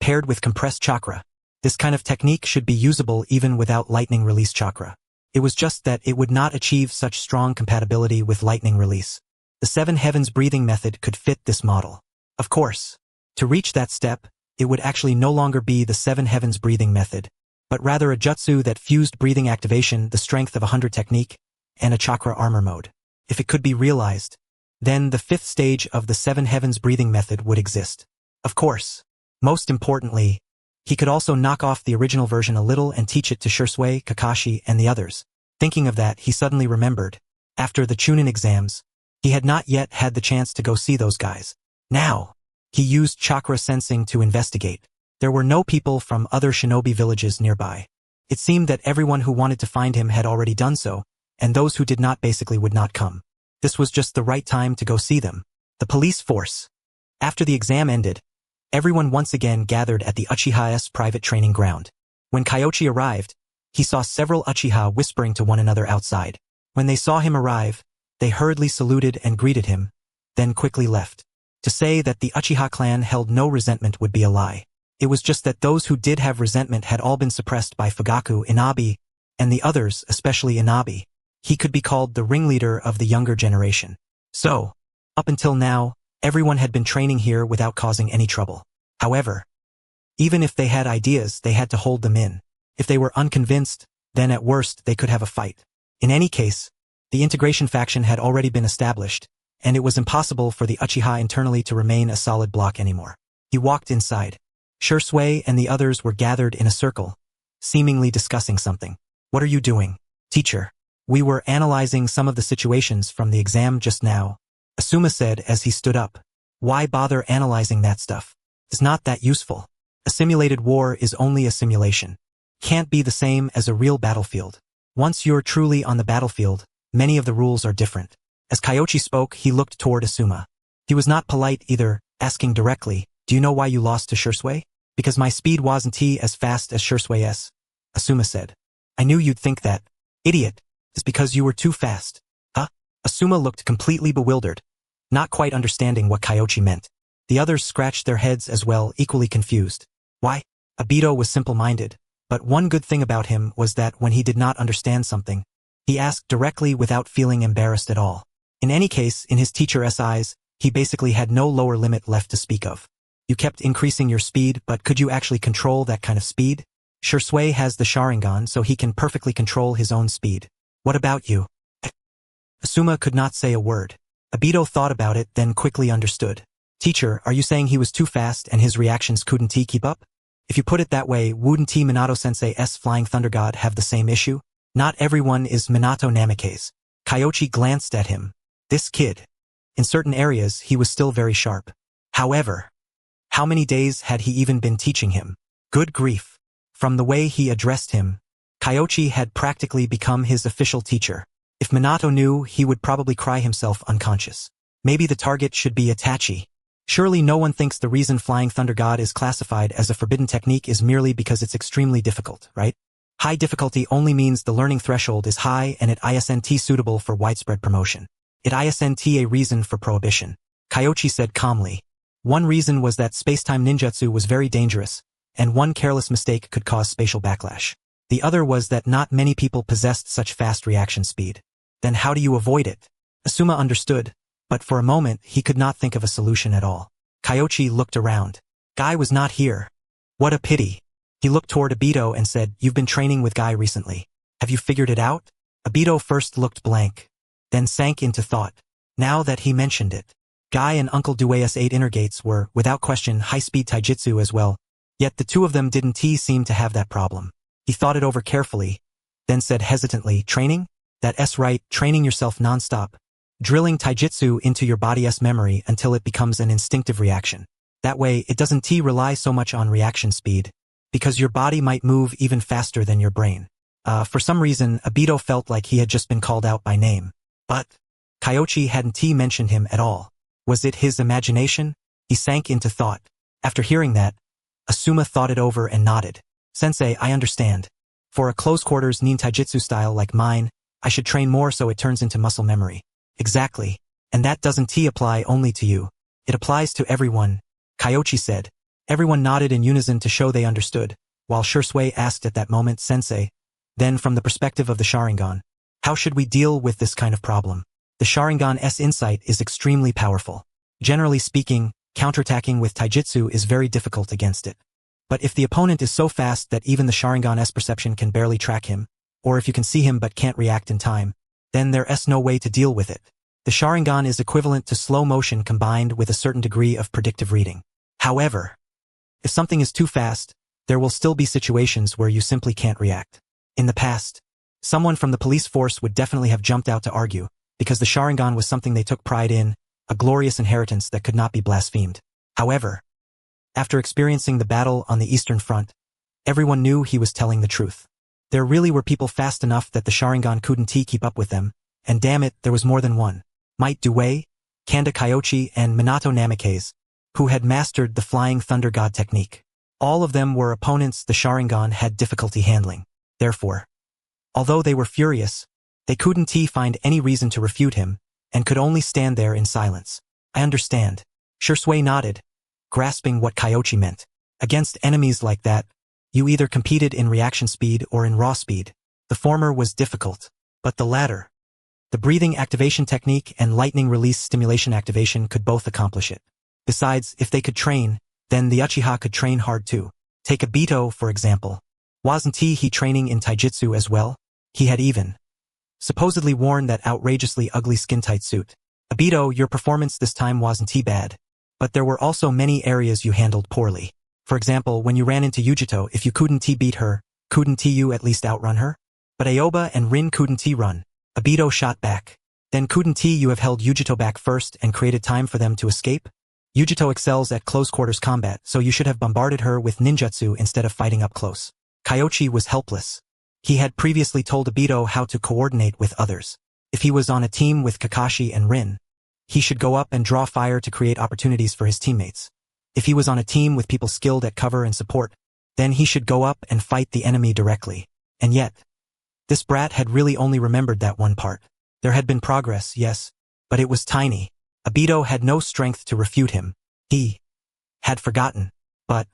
paired with compressed chakra. This kind of technique should be usable even without lightning release chakra. It was just that it would not achieve such strong compatibility with lightning release. The Seven Heavens breathing method could fit this model. Of course, to reach that step, it would actually no longer be the Seven Heavens breathing method, but rather a jutsu that fused breathing activation, the strength of 100 technique, and a chakra armor mode. If it could be realized, then the fifth stage of the Seven Heavens breathing method would exist. Of course, most importantly, he could also knock off the original version a little and teach it to Shisui, Kakashi, and the others. Thinking of that, he suddenly remembered, after the Chunin exams, he had not yet had the chance to go see those guys. Now, he used chakra sensing to investigate. There were no people from other shinobi villages nearby. It seemed that everyone who wanted to find him had already done so, and those who did not basically would not come. This was just the right time to go see them. The police force. After the exam ended, everyone once again gathered at the Uchiha's private training ground. When Kyoichi arrived, he saw several Uchiha whispering to one another outside. When they saw him arrive, they hurriedly saluted and greeted him, then quickly left. To say that the Uchiha clan held no resentment would be a lie. It was just that those who did have resentment had all been suppressed by Fugaku, Inabi, and the others, especially Inabi. He could be called the ringleader of the younger generation. So, up until now, everyone had been training here without causing any trouble. However, even if they had ideas, they had to hold them in. If they were unconvinced, then at worst they could have a fight. In any case, the integration faction had already been established, and it was impossible for the Uchiha internally to remain a solid block anymore. He walked inside. Shisui and the others were gathered in a circle, seemingly discussing something. What are you doing, teacher? We were analyzing some of the situations from the exam just now, Asuma said as he stood up. Why bother analyzing that stuff? It's not that useful. A simulated war is only a simulation. Can't be the same as a real battlefield. Once you're truly on the battlefield, many of the rules are different. As Kyoichi spoke, he looked toward Asuma. He was not polite either, asking directly, do you know why you lost to Shisui? Because my speed wasn't as fast as Shisui's, Asuma said. I knew you'd think that. Idiot. It's because you were too fast. Huh? Asuma looked completely bewildered, not quite understanding what Kyoichi meant. The others scratched their heads as well, equally confused. Why? Obito was simple-minded, but one good thing about him was that when he did not understand something, he asked directly without feeling embarrassed at all. In any case, in his teacher's eyes, he basically had no lower limit left to speak of. You kept increasing your speed, but could you actually control that kind of speed? Shisui has the Sharingan, so he can perfectly control his own speed. What about you? Asuma could not say a word. Obito thought about it, then quickly understood. Teacher, are you saying he was too fast and his reactions couldn't keep up? If you put it that way, wouldn't Minato-sensei's Flying Thunder God have the same issue? Not everyone is Minato Namikaze. Kyoichi glanced at him. This kid. In certain areas, he was still very sharp. However, how many days had he even been teaching him? Good grief. From the way he addressed him, Kyoichi had practically become his official teacher. If Minato knew, he would probably cry himself unconscious. Maybe the target should be Itachi. Surely no one thinks the reason Flying Thunder God is classified as a forbidden technique is merely because it's extremely difficult, right? High difficulty only means the learning threshold is high and it isn't suitable for widespread promotion. It isn't a reason for prohibition. Kyoichi said calmly. One reason was that space-time ninjutsu was very dangerous, and one careless mistake could cause spatial backlash. The other was that not many people possessed such fast reaction speed. Then how do you avoid it? Asuma understood, but for a moment he could not think of a solution at all. Kyoichi looked around. Guy was not here. What a pity. He looked toward Obito and said, you've been training with Guy recently. Have you figured it out? Obito first looked blank, then sank into thought. Now that he mentioned it, Guy and Uncle Due's 8 inner gates were, without question, high-speed taijutsu as well, yet the two of them didn't seem to have that problem. He thought it over carefully, then said hesitantly, training? That's right, training yourself non-stop. Drilling taijutsu into your body's memory until it becomes an instinctive reaction. That way, it doesn't rely so much on reaction speed, because your body might move even faster than your brain. For some reason, Obito felt like he had just been called out by name. But Kyoichi hadn't mentioned him at all. Was it his imagination? He sank into thought. After hearing that, Asuma thought it over and nodded. Sensei, I understand. For a close-quarters nin taijutsu style like mine, I should train more so it turns into muscle memory. Exactly. And that doesn't apply only to you. It applies to everyone, Kyoichi said. Everyone nodded in unison to show they understood, while Shisui asked at that moment, Sensei, then from the perspective of the Sharingan, how should we deal with this kind of problem? The Sharingan's insight is extremely powerful. Generally speaking, counterattacking with taijutsu is very difficult against it. But if the opponent is so fast that even the Sharingan's perception can barely track him, or if you can see him but can't react in time, then there's no way to deal with it. The Sharingan is equivalent to slow motion combined with a certain degree of predictive reading. However, if something is too fast, there will still be situations where you simply can't react. In the past, someone from the police force would definitely have jumped out to argue, because the Sharingan was something they took pride in, a glorious inheritance that could not be blasphemed. However, after experiencing the battle on the Eastern Front, everyone knew he was telling the truth. There really were people fast enough that the Sharingan couldn't keep up with them, and damn it, there was more than one. Might Due, Kanda Kyoichi, and Minato Namikaze, who had mastered the Flying Thunder God technique. All of them were opponents the Sharingan had difficulty handling. Therefore, although they were furious, they couldn't find any reason to refute him, and could only stand there in silence. I understand. Shisui nodded, grasping what Kyoichi meant. Against enemies like that, you either competed in reaction speed or in raw speed. The former was difficult, but the latter, the breathing activation technique and lightning release stimulation activation could both accomplish it. Besides, if they could train, then the Uchiha could train hard too. Take Obito, for example. Wasn't he training in taijutsu as well? He had even supposedly worn that outrageously ugly skin-tight suit. Obito, your performance this time wasn't bad, but there were also many areas you handled poorly. For example, when you ran into Yujito, if you couldn't beat her, couldn't you at least outrun her? But Aoba and Rin couldn't run. Obito shot back. Then couldn't you have held Yujito back first and created time for them to escape? Yujito excels at close-quarters combat, so you should have bombarded her with ninjutsu instead of fighting up close. Kyoichi was helpless. He had previously told Obito how to coordinate with others. If he was on a team with Kakashi and Rin, he should go up and draw fire to create opportunities for his teammates. If he was on a team with people skilled at cover and support, then he should go up and fight the enemy directly. And yet, this brat had really only remembered that one part. There had been progress, yes, but it was tiny. Obito had no strength to refute him. He had forgotten. But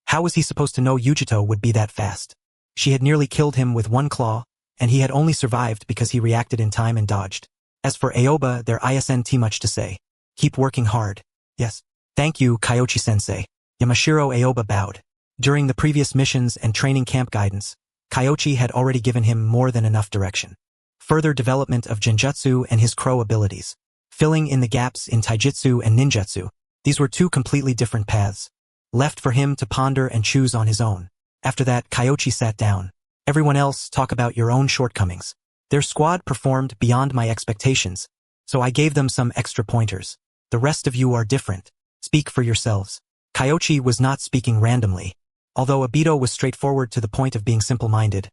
how was he supposed to know Yujito would be that fast? She had nearly killed him with one claw, and he had only survived because he reacted in time and dodged. As for Aoba, there isn't much to say. Keep working hard. Yes. Thank you, Kyoichi-sensei. Yamashiro Aoba bowed. During the previous missions and training camp guidance, Kyoichi had already given him more than enough direction. Further development of genjutsu and his crow abilities. Filling in the gaps in taijutsu and ninjutsu. These were two completely different paths, left for him to ponder and choose on his own. After that, Kyoichi sat down. Everyone else talk about your own shortcomings. Their squad performed beyond my expectations, so I gave them some extra pointers. The rest of you are different. Speak for yourselves. Kyoichi was not speaking randomly. Although Obito was straightforward to the point of being simple-minded,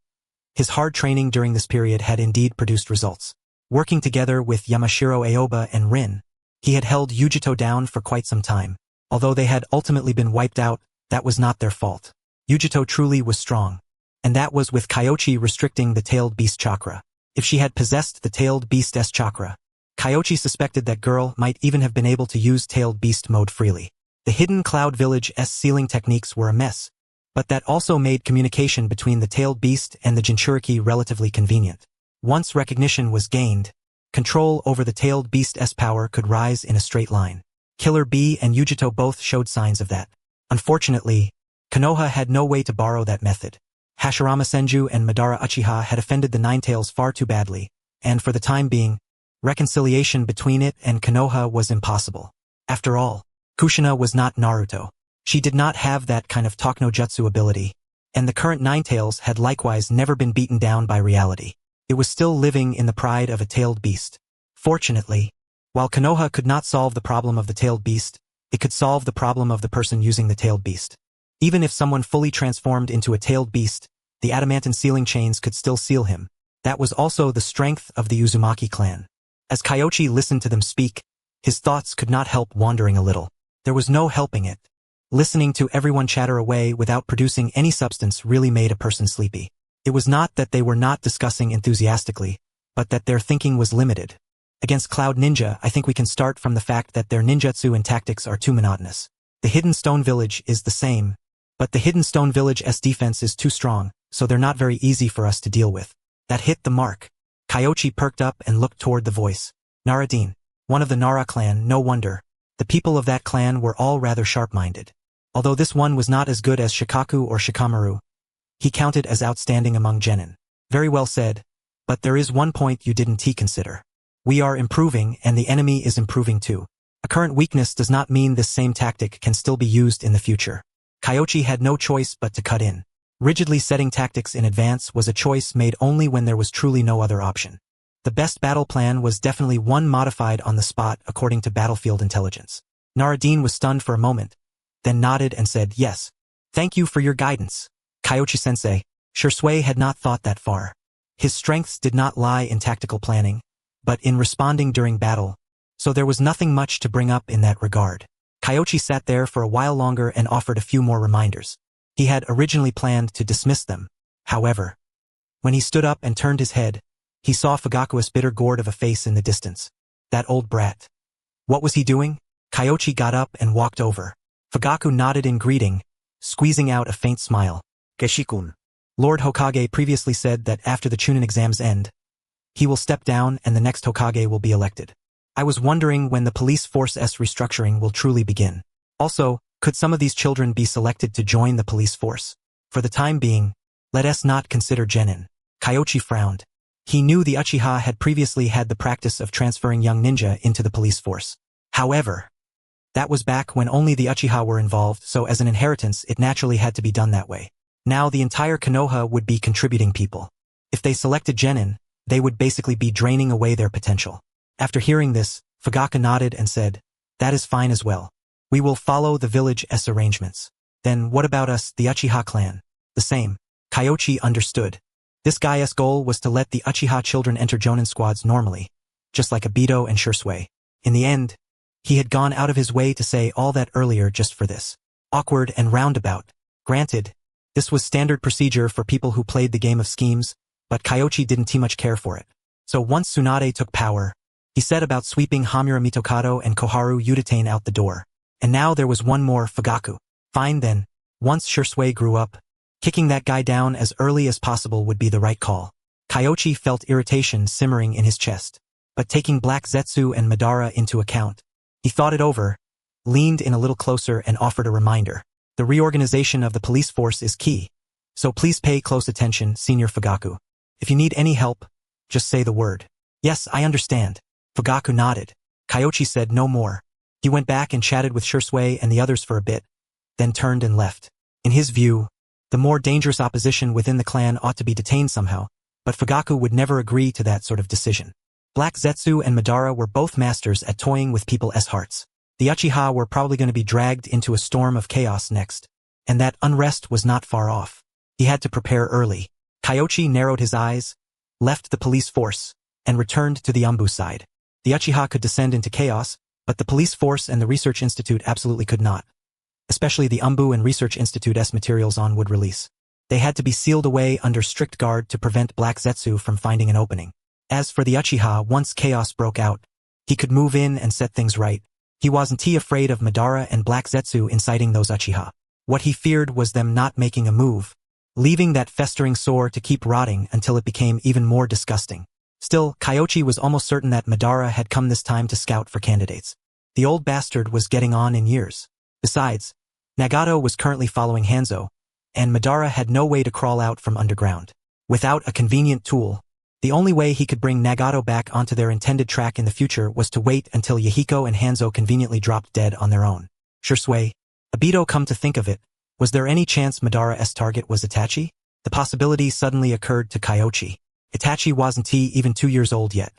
his hard training during this period had indeed produced results. Working together with Yamashiro Aoba and Rin, he had held Yujito down for quite some time. Although they had ultimately been wiped out, that was not their fault. Yujito truly was strong. And that was with Kyoichi restricting the tailed beast chakra. If she had possessed the tailed beast's chakra, Kyoichi suspected that girl might even have been able to use tailed beast mode freely. The hidden Cloud Village's sealing techniques were a mess, but that also made communication between the tailed beast and the Jinchuriki relatively convenient. Once recognition was gained, control over the tailed beast's power could rise in a straight line. Killer Bee and Yujito both showed signs of that. Unfortunately, Konoha had no way to borrow that method. Hashirama Senju and Madara Uchiha had offended the Ninetales far too badly, and for the time being, reconciliation between it and Konoha was impossible. After all, Kushina was not Naruto. She did not have that kind of Takno Jutsu ability, and the current Ninetales had likewise never been beaten down by reality. It was still living in the pride of a tailed beast. Fortunately, while Konoha could not solve the problem of the tailed beast, it could solve the problem of the person using the tailed beast. Even if someone fully transformed into a tailed beast, the adamantine sealing chains could still seal him. That was also the strength of the Uzumaki clan. As Kyoichi listened to them speak, his thoughts could not help wandering a little. There was no helping it. Listening to everyone chatter away without producing any substance really made a person sleepy. It was not that they were not discussing enthusiastically, but that their thinking was limited. Against Cloud Ninja, I think we can start from the fact that their ninjutsu and tactics are too monotonous. The Hidden Stone Village is the same, but the Hidden Stone Village's defense is too strong, so they're not very easy for us to deal with. That hit the mark. Kyoichi perked up and looked toward the voice. Naradine, one of the Nara clan, no wonder. The people of that clan were all rather sharp-minded. Although this one was not as good as Shikaku or Shikamaru, he counted as outstanding among genin. Very well said, but there is one point you didn't consider. We are improving and the enemy is improving too. A current weakness does not mean this same tactic can still be used in the future. Kyoichi had no choice but to cut in. Rigidly setting tactics in advance was a choice made only when there was truly no other option. The best battle plan was definitely one modified on the spot according to battlefield intelligence. Naradine was stunned for a moment, then nodded and said, "Yes. Thank you for your guidance." Kyoichi-sensei, Shisui had not thought that far. His strengths did not lie in tactical planning, but in responding during battle, so there was nothing much to bring up in that regard. Kyoichi sat there for a while longer and offered a few more reminders. He had originally planned to dismiss them. However, when he stood up and turned his head, he saw Fugaku's bitter gourd of a face in the distance. That old brat. What was he doing? Kyoichi got up and walked over. Fugaku nodded in greeting, squeezing out a faint smile. Keshikun. Lord Hokage previously said that after the Chunin exams end, he will step down and the next Hokage will be elected. I was wondering when the police force's restructuring will truly begin. Also, could some of these children be selected to join the police force? For the time being, let us not consider genin. Kyoichi frowned. He knew the Uchiha had previously had the practice of transferring young ninja into the police force. However, that was back when only the Uchiha were involved, so as an inheritance it naturally had to be done that way. Now the entire Konoha would be contributing people. If they selected genin, they would basically be draining away their potential. After hearing this, Fugaku nodded and said, "That is fine as well. We will follow the village's arrangements. Then what about us, the Uchiha clan?" The same. Kyoichi understood. This guy's goal was to let the Uchiha children enter Jonin squads normally, just like Obito and Shisui. In the end, he had gone out of his way to say all that earlier just for this. Awkward and roundabout. Granted, this was standard procedure for people who played the game of schemes, but Kyoichi didn't too much care for it. So once Tsunade took power, he set about sweeping Hamura Mitokado and Koharu Udatane out the door. And now there was one more, Fugaku. Fine then, once Shisui grew up, kicking that guy down as early as possible would be the right call. Kyoichi felt irritation simmering in his chest. But taking Black Zetsu and Madara into account, he thought it over, leaned in a little closer and offered a reminder. The reorganization of the police force is key, so please pay close attention, Senior Fugaku. If you need any help, just say the word. Yes, I understand. Fugaku nodded. Kyoichi said no more. He went back and chatted with Shisui and the others for a bit, then turned and left. In his view, the more dangerous opposition within the clan ought to be detained somehow, but Fugaku would never agree to that sort of decision. Black Zetsu and Madara were both masters at toying with people's hearts. The Uchiha were probably going to be dragged into a storm of chaos next, and that unrest was not far off. He had to prepare early. Kyoichi narrowed his eyes, left the police force, and returned to the Umbu side. The Uchiha could descend into chaos, but the police force and the Research Institute absolutely could not. Especially the Umbu and Research Institute's materials on would release. They had to be sealed away under strict guard to prevent Black Zetsu from finding an opening. As for the Uchiha, once chaos broke out, he could move in and set things right. He wasn't afraid of Madara and Black Zetsu inciting those Uchiha. What he feared was them not making a move, leaving that festering sore to keep rotting until it became even more disgusting. Still, Kyoichi was almost certain that Madara had come this time to scout for candidates. The old bastard was getting on in years. Besides, Nagato was currently following Hanzo, and Madara had no way to crawl out from underground. Without a convenient tool, the only way he could bring Nagato back onto their intended track in the future was to wait until Yahiko and Hanzo conveniently dropped dead on their own. Shisui, Obito, come to think of it, was there any chance Madara's target was Itachi? The possibility suddenly occurred to Kyoichi. Itachi wasn't even 2 years old yet.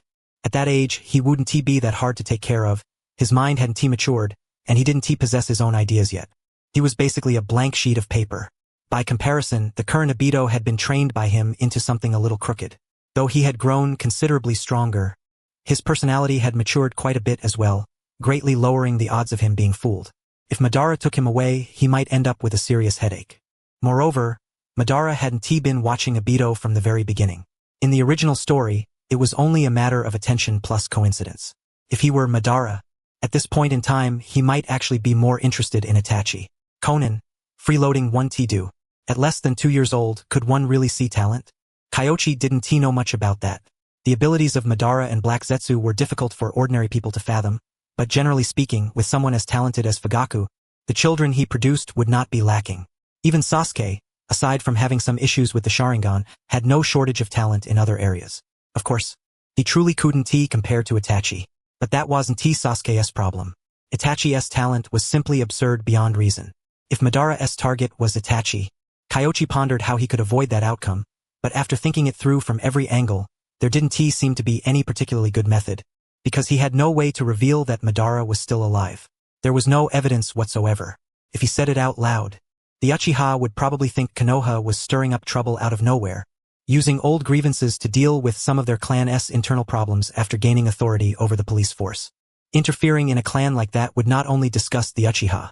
At that age, he wouldn't be that hard to take care of, his mind hadn't matured, and he didn't possess his own ideas yet. He was basically a blank sheet of paper. By comparison, the current Obito had been trained by him into something a little crooked. Though he had grown considerably stronger, his personality had matured quite a bit as well, greatly lowering the odds of him being fooled. If Madara took him away, he might end up with a serious headache. Moreover, Madara hadn't been watching Obito from the very beginning. In the original story, it was only a matter of attention plus coincidence. If he were Madara, at this point in time, he might actually be more interested in Itachi. Conan, freeloading one do. At less than 2 years old, could one really see talent? Kyoichi didn't know much about that. The abilities of Madara and Black Zetsu were difficult for ordinary people to fathom, but generally speaking, with someone as talented as Fugaku, the children he produced would not be lacking. Even Sasuke, aside from having some issues with the Sharingan, had no shortage of talent in other areas. Of course, he truly couldn't compare to Itachi, but that wasn't Sasuke's problem. Itachi's talent was simply absurd beyond reason. If Madara's target was Itachi, Kyoichi pondered how he could avoid that outcome, but after thinking it through from every angle, there didn't seem to be any particularly good method, because he had no way to reveal that Madara was still alive. There was no evidence whatsoever. If he said it out loud, the Uchiha would probably think Konoha was stirring up trouble out of nowhere, using old grievances to deal with some of their clan's internal problems after gaining authority over the police force. Interfering in a clan like that would not only disgust the Uchiha.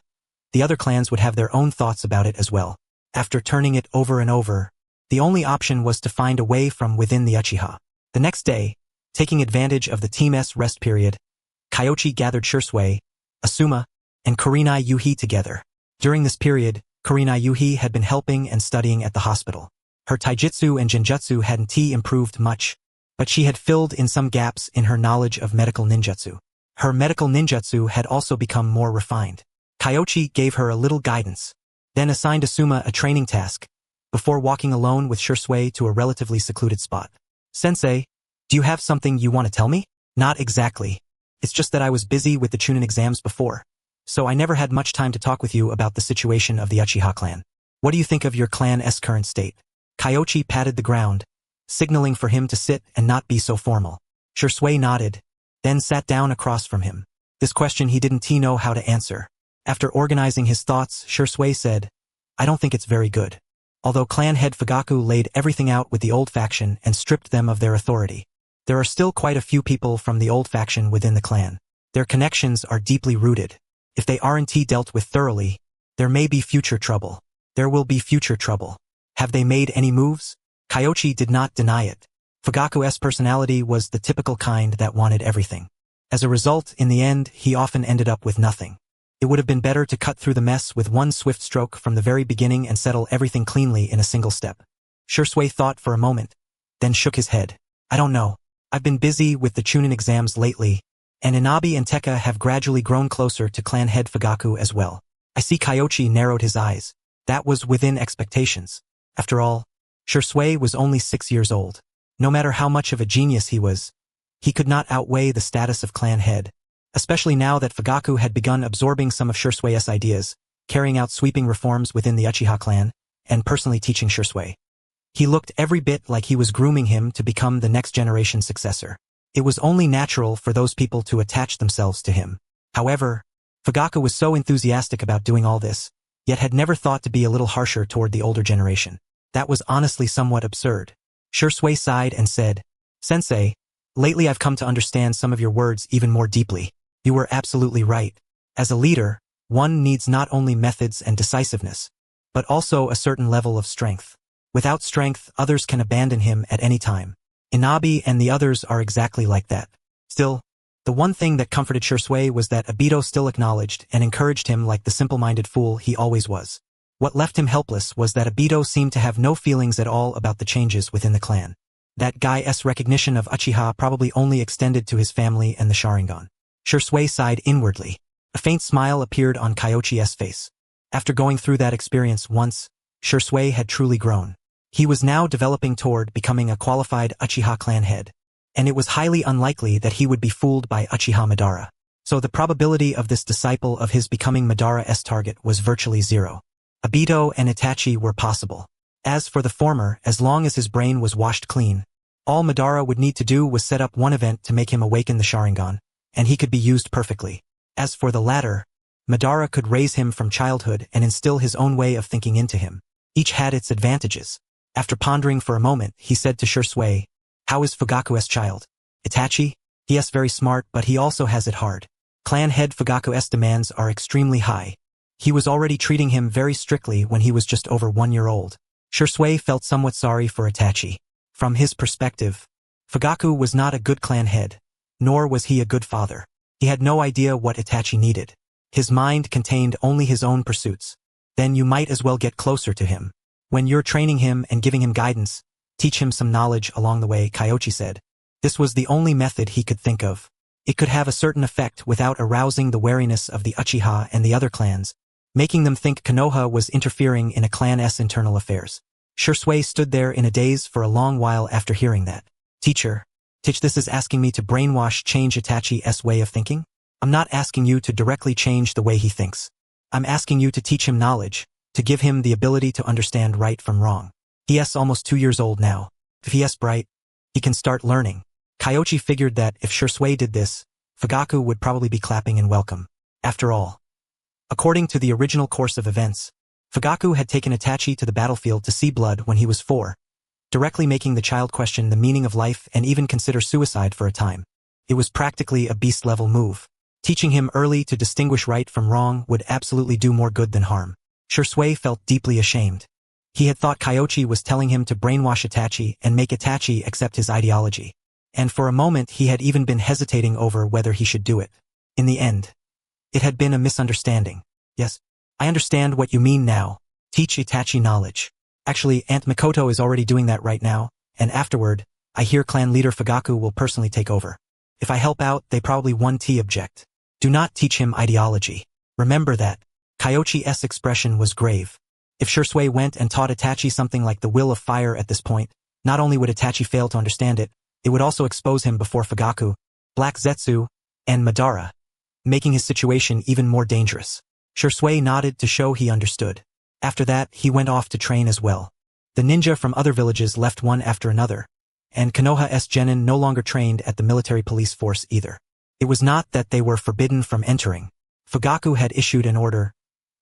The other clans would have their own thoughts about it as well. After turning it over and over, the only option was to find a way from within the Uchiha. The next day, taking advantage of the team's rest period, Kyoichi gathered Shisui, Asuma, and Kurenai Yuhi together. During this period, Kurenai Yuhi had been helping and studying at the hospital. Her taijutsu and genjutsu hadn't improved much, but she had filled in some gaps in her knowledge of medical ninjutsu. Her medical ninjutsu had also become more refined. Kyoichi gave her a little guidance, then assigned Asuma a training task, before walking alone with Shisui to a relatively secluded spot. Sensei, do you have something you want to tell me? Not exactly. It's just that I was busy with the Chunin exams before, so I never had much time to talk with you about the situation of the Uchiha clan. What do you think of your clan's current state? Kyoichi patted the ground, signaling for him to sit and not be so formal. Shisui nodded, then sat down across from him. This question he didn't know how to answer. After organizing his thoughts, Shisui said, I don't think it's very good. Although clan head Fugaku laid everything out with the old faction and stripped them of their authority, there are still quite a few people from the old faction within the clan. Their connections are deeply rooted. If they aren't dealt with thoroughly, there may be future trouble. There will be future trouble. Have they made any moves? Kyoichi did not deny it. Fugaku's personality was the typical kind that wanted everything. As a result, in the end, he often ended up with nothing. It would have been better to cut through the mess with one swift stroke from the very beginning and settle everything cleanly in a single step. Shisui thought for a moment, then shook his head. I don't know. I've been busy with the Chunin exams lately, and Inabi and Tekka have gradually grown closer to clan head Fugaku as well. I see. Kyoichi narrowed his eyes. That was within expectations. After all, Shisui was only 6 years old. No matter how much of a genius he was, he could not outweigh the status of clan head, especially now that Fugaku had begun absorbing some of Shisui's ideas, carrying out sweeping reforms within the Uchiha clan, and personally teaching Shisui. He looked every bit like he was grooming him to become the next generation successor. It was only natural for those people to attach themselves to him. However, Fugaku was so enthusiastic about doing all this, yet had never thought to be a little harsher toward the older generation. That was honestly somewhat absurd. Shisui sighed and said, Sensei, lately I've come to understand some of your words even more deeply. You were absolutely right. As a leader, one needs not only methods and decisiveness, but also a certain level of strength. Without strength, others can abandon him at any time. Inabi and the others are exactly like that. Still, the one thing that comforted Shisui was that Obito still acknowledged and encouraged him like the simple-minded fool he always was. What left him helpless was that Obito seemed to have no feelings at all about the changes within the clan. That guy's recognition of Uchiha probably only extended to his family and the Sharingan. Shisui sighed inwardly. A faint smile appeared on Kyoichi's face. After going through that experience once, Shisui had truly grown. He was now developing toward becoming a qualified Uchiha clan head, and it was highly unlikely that he would be fooled by Uchiha Madara. So the probability of this disciple of his becoming Madara's target was virtually zero. Obito and Itachi were possible. As for the former, as long as his brain was washed clean, all Madara would need to do was set up one event to make him awaken the Sharingan, and he could be used perfectly. As for the latter, Madara could raise him from childhood and instill his own way of thinking into him. Each had its advantages. After pondering for a moment, he said to Shisui, How is Fugaku's child? Itachi? He is very smart, but he also has it hard. Clan head Fugaku's demands are extremely high. He was already treating him very strictly when he was just over 1 year old. Shisui felt somewhat sorry for Itachi. From his perspective, Fugaku was not a good clan head, nor was he a good father. He had no idea what Itachi needed. His mind contained only his own pursuits. Then you might as well get closer to him. When you're training him and giving him guidance, teach him some knowledge along the way, Kyoichi said. This was the only method he could think of. It could have a certain effect without arousing the wariness of the Uchiha and the other clans, making them think Konoha was interfering in a clan's internal affairs. Shisui stood there in a daze for a long while after hearing that. Teacher, this is asking me to change Itachi's way of thinking? I'm not asking you to directly change the way he thinks. I'm asking you to teach him knowledge, to give him the ability to understand right from wrong. He is almost 2 years old now. If he is bright, he can start learning. Kyoichi figured that if Shisui did this, Fugaku would probably be clapping in welcome. After all, according to the original course of events, Fugaku had taken Itachi to the battlefield to see blood when he was 4, directly making the child question the meaning of life and even consider suicide for a time. It was practically a beast-level move. Teaching him early to distinguish right from wrong would absolutely do more good than harm. Shisui felt deeply ashamed. He had thought Kyoichi was telling him to brainwash Itachi and make Itachi accept his ideology. And for a moment he had even been hesitating over whether he should do it. In the end, it had been a misunderstanding. Yes, I understand what you mean now. Teach Itachi knowledge. Actually, Aunt Mikoto is already doing that right now, and afterward, I hear clan leader Fugaku will personally take over. If I help out, they probably won't object. Do not teach him ideology. Remember that. Kyoichi's expression was grave. If Shisui went and taught Itachi something like the will of fire at this point, not only would Itachi fail to understand it, it would also expose him before Fugaku, Black Zetsu, and Madara, making his situation even more dangerous. Shisui nodded to show he understood. After that, he went off to train as well. The ninja from other villages left one after another, and Konoha's genin no longer trained at the military police force either. It was not that they were forbidden from entering. Fugaku had issued an order.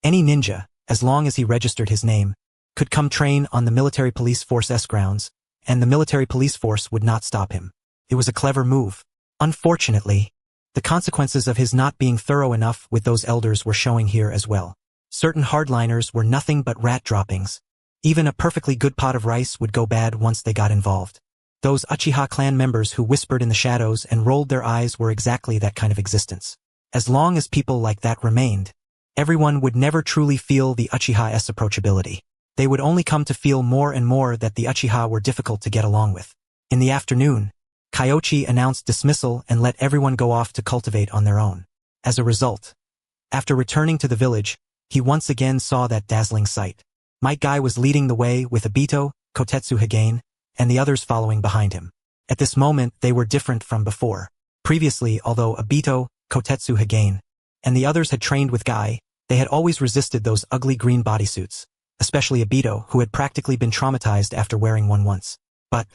Any ninja, as long as he registered his name, could come train on the military police force's grounds, and the military police force would not stop him. It was a clever move. Unfortunately, the consequences of his not being thorough enough with those elders were showing here as well. Certain hardliners were nothing but rat droppings. Even a perfectly good pot of rice would go bad once they got involved. Those Uchiha clan members who whispered in the shadows and rolled their eyes were exactly that kind of existence. As long as people like that remained, everyone would never truly feel the Uchiha's approachability. They would only come to feel more and more that the Uchiha were difficult to get along with. In the afternoon, Kyoichi announced dismissal and let everyone go off to cultivate on their own. As a result, after returning to the village, he once again saw that dazzling sight. Might Guy was leading the way with Obito, Kotetsu Hagane, and the others following behind him. At this moment, they were different from before. Previously, although Obito, Kotetsu Hagane, and the others had trained with Guy, they had always resisted those ugly green bodysuits, especially Obito, who had practically been traumatized after wearing one once. But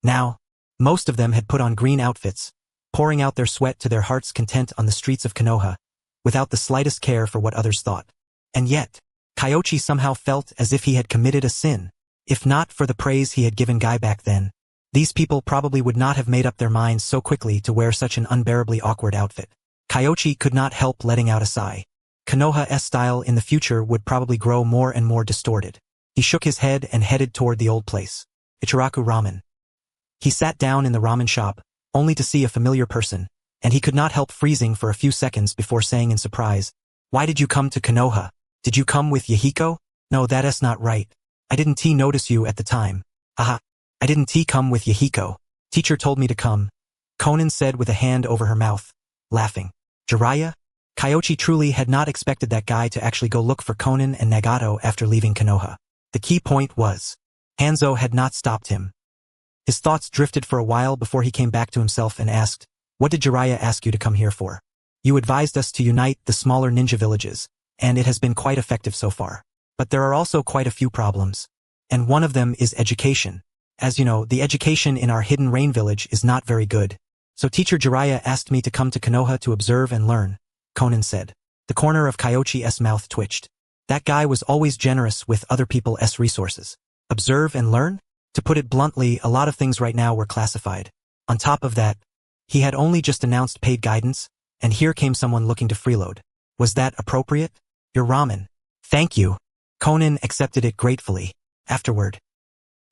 now, most of them had put on green outfits, pouring out their sweat to their heart's content on the streets of Konoha, without the slightest care for what others thought. And yet, Kyoichi somehow felt as if he had committed a sin. If not for the praise he had given Guy back then, these people probably would not have made up their minds so quickly to wear such an unbearably awkward outfit. Kyoichi could not help letting out a sigh. Konoha's style in the future would probably grow more and more distorted. He shook his head and headed toward the old place, Ichiraku Ramen. He sat down in the ramen shop, only to see a familiar person, and he could not help freezing for a few seconds before saying in surprise, "Why did you come to Konoha? Did you come with Yahiko?" "No, that's not right. I didn't notice you at the time." "Aha, I didn't come with Yahiko. Teacher told me to come," Konan said with a hand over her mouth, laughing. Jiraiya? Kyoichi truly had not expected that guy to actually go look for Konan and Nagato after leaving Konoha. The key point was, Hanzo had not stopped him. His thoughts drifted for a while before he came back to himself and asked, "What did Jiraiya ask you to come here for?" "You advised us to unite the smaller ninja villages, and it has been quite effective so far. But there are also quite a few problems. And one of them is education. As you know, the education in our hidden rain village is not very good. So teacher Jiraiya asked me to come to Konoha to observe and learn," Konan said. The corner of Kyoichi's mouth twitched. That guy was always generous with other people's resources. Observe and learn? To put it bluntly, a lot of things right now were classified. On top of that, he had only just announced paid guidance, and here came someone looking to freeload. Was that appropriate? "Your ramen." "Thank you." Konan accepted it gratefully. Afterward,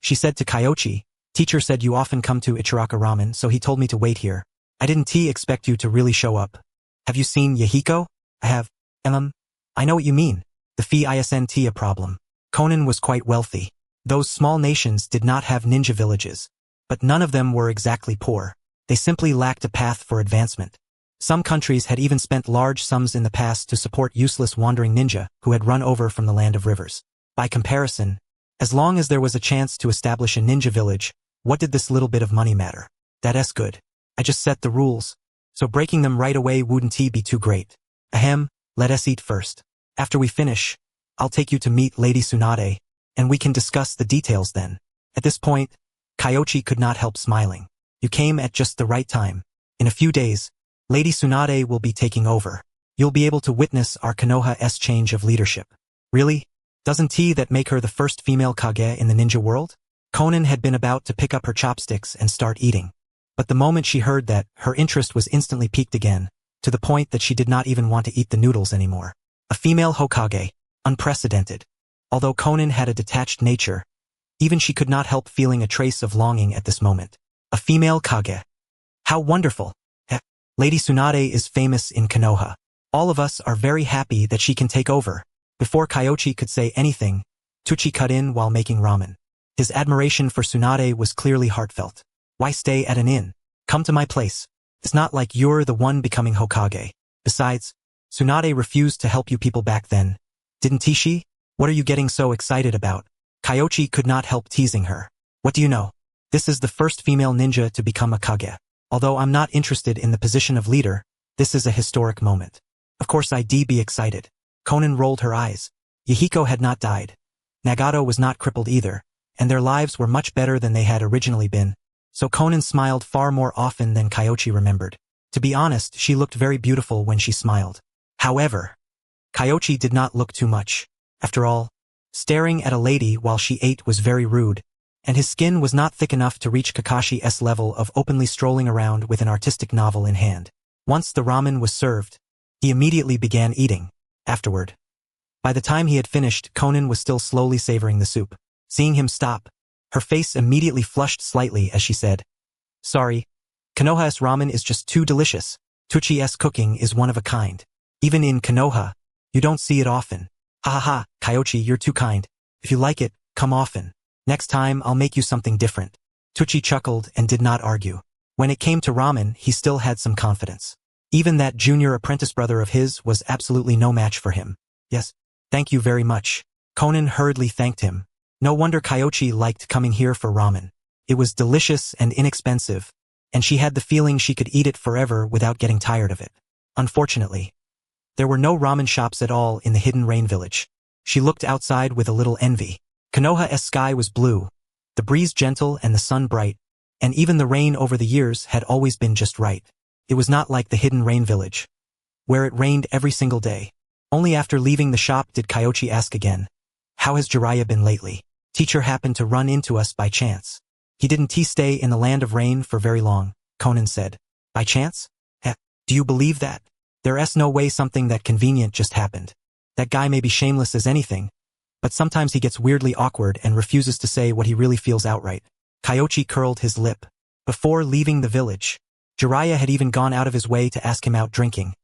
she said to Kyoichi, "Teacher said you often come to Ichiraku Ramen, so he told me to wait here. I didn't expect you to really show up. Have you seen Yahiko?" "I have. I know what you mean. The fee isn't a problem." Konan was quite wealthy. Those small nations did not have ninja villages, but none of them were exactly poor. They simply lacked a path for advancement. Some countries had even spent large sums in the past to support useless wandering ninja who had run over from the land of rivers. By comparison, as long as there was a chance to establish a ninja village, what did this little bit of money matter? That's good. I just set the rules, so breaking them right away wouldn't be too great. Ahem, let us eat first. After we finish, I'll take you to meet Lady Tsunade, and we can discuss the details then. At this point, Kyoichi could not help smiling. You came at just the right time. In a few days, Lady Tsunade will be taking over. You'll be able to witness our Konoha's change of leadership. Really? Doesn't that make her the first female Kage in the ninja world? Konan had been about to pick up her chopsticks and start eating. But the moment she heard that, her interest was instantly piqued again, to the point that she did not even want to eat the noodles anymore. A female Hokage. Unprecedented. Although Konan had a detached nature, even she could not help feeling a trace of longing at this moment. A female Kage. How wonderful. Lady Tsunade is famous in Konoha. All of us are very happy that she can take over. Before Kyoichi could say anything, Tuchi cut in while making ramen. His admiration for Tsunade was clearly heartfelt. Why stay at an inn? Come to my place. It's not like you're the one becoming Hokage. Besides, Tsunade refused to help you people back then. Didn't she? What are you getting so excited about? Kyoichi could not help teasing her. What do you know? This is the first female ninja to become a Kage. Although I'm not interested in the position of leader, this is a historic moment. Of course I'd be excited. Konan rolled her eyes. Yahiko had not died. Nagato was not crippled either, and their lives were much better than they had originally been. So Konan smiled far more often than Kyoichi remembered. To be honest, she looked very beautiful when she smiled. However, Kyoichi did not look too much. After all, staring at a lady while she ate was very rude, and his skin was not thick enough to reach Kakashi's level of openly strolling around with an artistic novel in hand. Once the ramen was served, he immediately began eating. Afterward, by the time he had finished, Konan was still slowly savoring the soup. Seeing him stop, her face immediately flushed slightly as she said, "Sorry, Konoha's ramen is just too delicious. Tuchi's cooking is one of a kind. Even in Konoha, you don't see it often. Ha ha ha, Kyoichi, you're too kind. If you like it, come often. Next time I'll make you something different." Tuchi chuckled and did not argue. When it came to ramen, he still had some confidence. Even that junior apprentice brother of his was absolutely no match for him. "Yes, thank you very much." Konan hurriedly thanked him. No wonder Kyoichi liked coming here for ramen. It was delicious and inexpensive, and she had the feeling she could eat it forever without getting tired of it. Unfortunately, there were no ramen shops at all in the hidden rain village. She looked outside with a little envy. Konoha's sky was blue, the breeze gentle and the sun bright, and even the rain over the years had always been just right. It was not like the hidden rain village, where it rained every single day. Only after leaving the shop did Kyoichi ask again, "How has Jiraiya been lately? Teacher happened to run into us by chance." "He didn't stay in the land of rain for very long," Konan said. "By chance? Do you believe that? There's no way something that convenient just happened. That guy may be shameless as anything, but sometimes he gets weirdly awkward and refuses to say what he really feels outright." Kyoichi curled his lip. Before leaving the village, Jiraiya had even gone out of his way to ask him out drinking,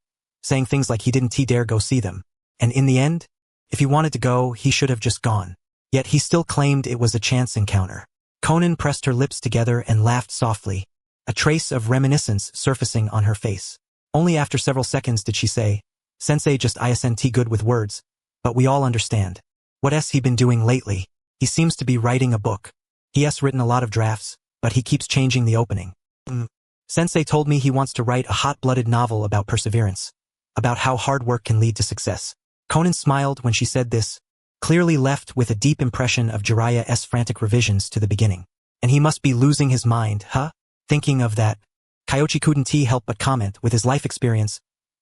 saying things like he didn't dare go see them. And in the end, if he wanted to go, he should have just gone. Yet he still claimed it was a chance encounter. Konan pressed her lips together and laughed softly, a trace of reminiscence surfacing on her face. Only after several seconds did she say, "Sensei just isn't good with words, but we all understand. What's he been doing lately? He seems to be writing a book. He's written a lot of drafts, but he keeps changing the opening. Sensei told me he wants to write a hot-blooded novel about perseverance, about how hard work can lead to success." Konan smiled when she said this, clearly left with a deep impression of Jiraiya's frantic revisions to the beginning. And he must be losing his mind, huh? Thinking of that, Kyoichi couldn't help but comment. With his life experience,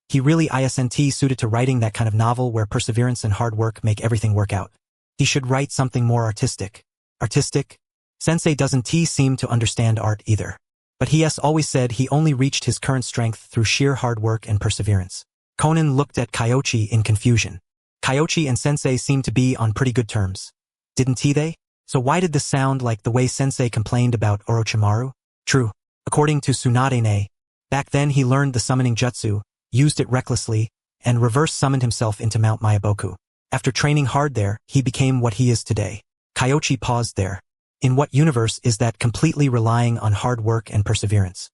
he really isn't suited to writing that kind of novel where perseverance and hard work make everything work out. He should write something more artistic. Artistic? Sensei doesn't seem to understand art either. But he has always said he only reached his current strength through sheer hard work and perseverance. Konan looked at Kyoichi in confusion. Kyoichi and Sensei seemed to be on pretty good terms. Didn't they? So why did this sound like the way Sensei complained about Orochimaru? True. According to Tsunade, back then he learned the summoning jutsu, used it recklessly, and reverse summoned himself into Mount Mayaboku. After training hard there, he became what he is today. Kyoichi paused there. In what universe is that completely relying on hard work and perseverance?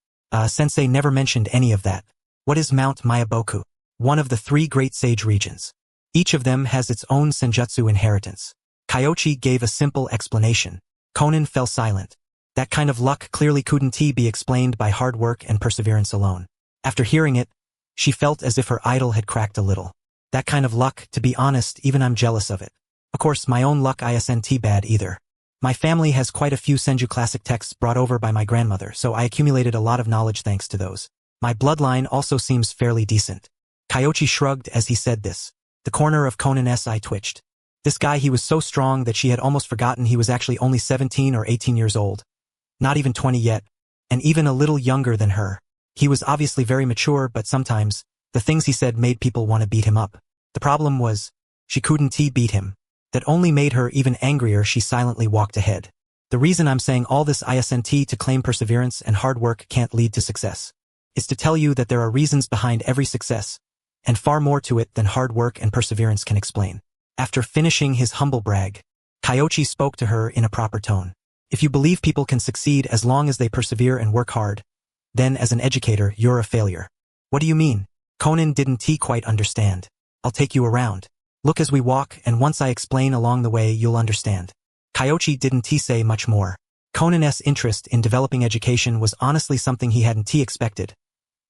Sensei never mentioned any of that. What is Mount Mayaboku? One of the 3 great sage regions. Each of them has its own senjutsu inheritance. Kyoichi gave a simple explanation. Konan fell silent. That kind of luck clearly couldn't be explained by hard work and perseverance alone. After hearing it, she felt as if her idol had cracked a little. That kind of luck, to be honest, even I'm jealous of it. Of course, my own luck isn't bad either. My family has quite a few Senju classic texts brought over by my grandmother, so I accumulated a lot of knowledge thanks to those. My bloodline also seems fairly decent. Kyoichi shrugged as he said this. The corner of Konan's eye twitched. This guy, he was so strong that she had almost forgotten he was actually only 17 or 18 years old. Not even 20 yet, and even a little younger than her. He was obviously very mature, but sometimes, the things he said made people want to beat him up. The problem was, she couldn't beat him. That only made her even angrier. She silently walked ahead. The reason I'm saying all this isn't to claim perseverance and hard work can't lead to success. It's to tell you that there are reasons behind every success, and far more to it than hard work and perseverance can explain. After finishing his humble brag, Kyoichi spoke to her in a proper tone. If you believe people can succeed as long as they persevere and work hard, then as an educator, you're a failure. What do you mean? Konan didn't quite understand. I'll take you around. Look as we walk, and once I explain along the way, you'll understand. Kyoichi didn't say much more. Konan's interest in developing education was honestly something he hadn't expected.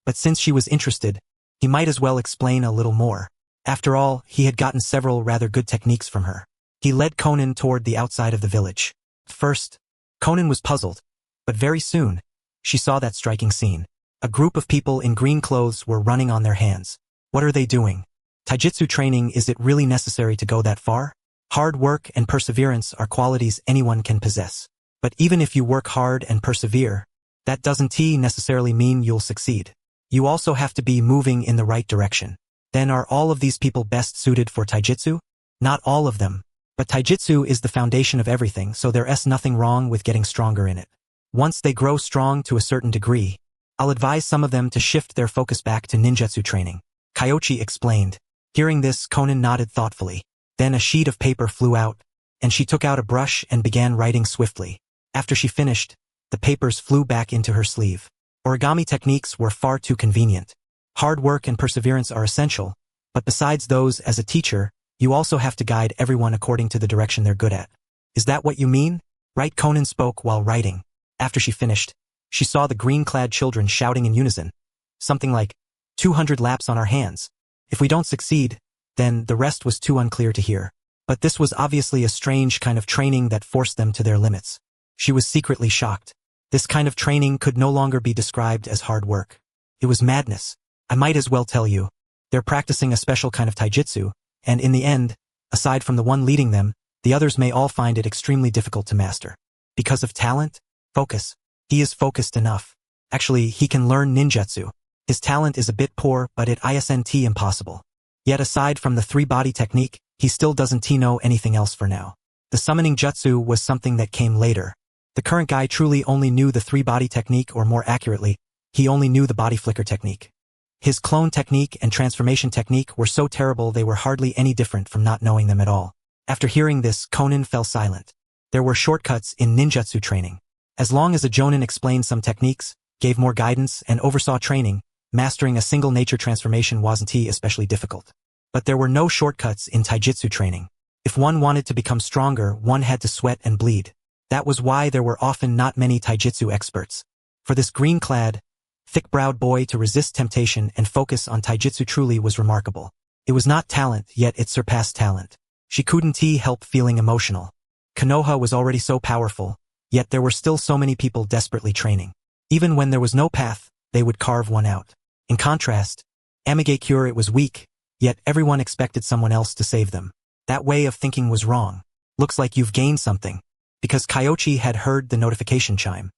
But since she was interested, he might as well explain a little more. After all, he had gotten several rather good techniques from her. He led Konan toward the outside of the village. First, Konan was puzzled, but very soon, she saw that striking scene. A group of people in green clothes were running on their hands. What are they doing? Taijutsu training, is it really necessary to go that far? Hard work and perseverance are qualities anyone can possess. But even if you work hard and persevere, that doesn't necessarily mean you'll succeed. You also have to be moving in the right direction. Then are all of these people best suited for taijutsu? Not all of them. But taijutsu is the foundation of everything, so there's nothing wrong with getting stronger in it. Once they grow strong to a certain degree, I'll advise some of them to shift their focus back to ninjutsu training. Kyoichi explained. Hearing this, Konan nodded thoughtfully. Then a sheet of paper flew out, and she took out a brush and began writing swiftly. After she finished, the papers flew back into her sleeve. Origami techniques were far too convenient. Hard work and perseverance are essential, but besides those, as a teacher, you also have to guide everyone according to the direction they're good at. Is that what you mean? Right, Konan spoke while writing. After she finished, she saw the green-clad children shouting in unison. Something like, 200 laps on our hands. If we don't succeed, then the rest was too unclear to hear. But this was obviously a strange kind of training that forced them to their limits. She was secretly shocked. This kind of training could no longer be described as hard work. It was madness. I might as well tell you. They're practicing a special kind of taijutsu, and in the end, aside from the one leading them, the others may all find it extremely difficult to master. Because of talent? Focus. He is focused enough. Actually, he can learn ninjutsu. His talent is a bit poor, but it isn't impossible. Yet aside from the three-body technique, he still doesn't know anything else for now. The summoning jutsu was something that came later. The current guy truly only knew the three-body technique, or more accurately, he only knew the body flicker technique. His clone technique and transformation technique were so terrible they were hardly any different from not knowing them at all. After hearing this, Konan fell silent. There were shortcuts in ninjutsu training. As long as a jonin explained some techniques, gave more guidance, and oversaw training, mastering a single nature transformation wasn't especially difficult. But there were no shortcuts in taijutsu training. If one wanted to become stronger, one had to sweat and bleed. That was why there were often not many taijutsu experts. For this green-clad, thick-browed boy to resist temptation and focus on taijutsu truly was remarkable. It was not talent, yet it surpassed talent. She couldn't help feeling emotional. Konoha was already so powerful, yet there were still so many people desperately training. Even when there was no path, they would carve one out. In contrast, Amigakure it was weak, yet everyone expected someone else to save them. That way of thinking was wrong. Looks like you've gained something. Because Kyoichi had heard the notification chime.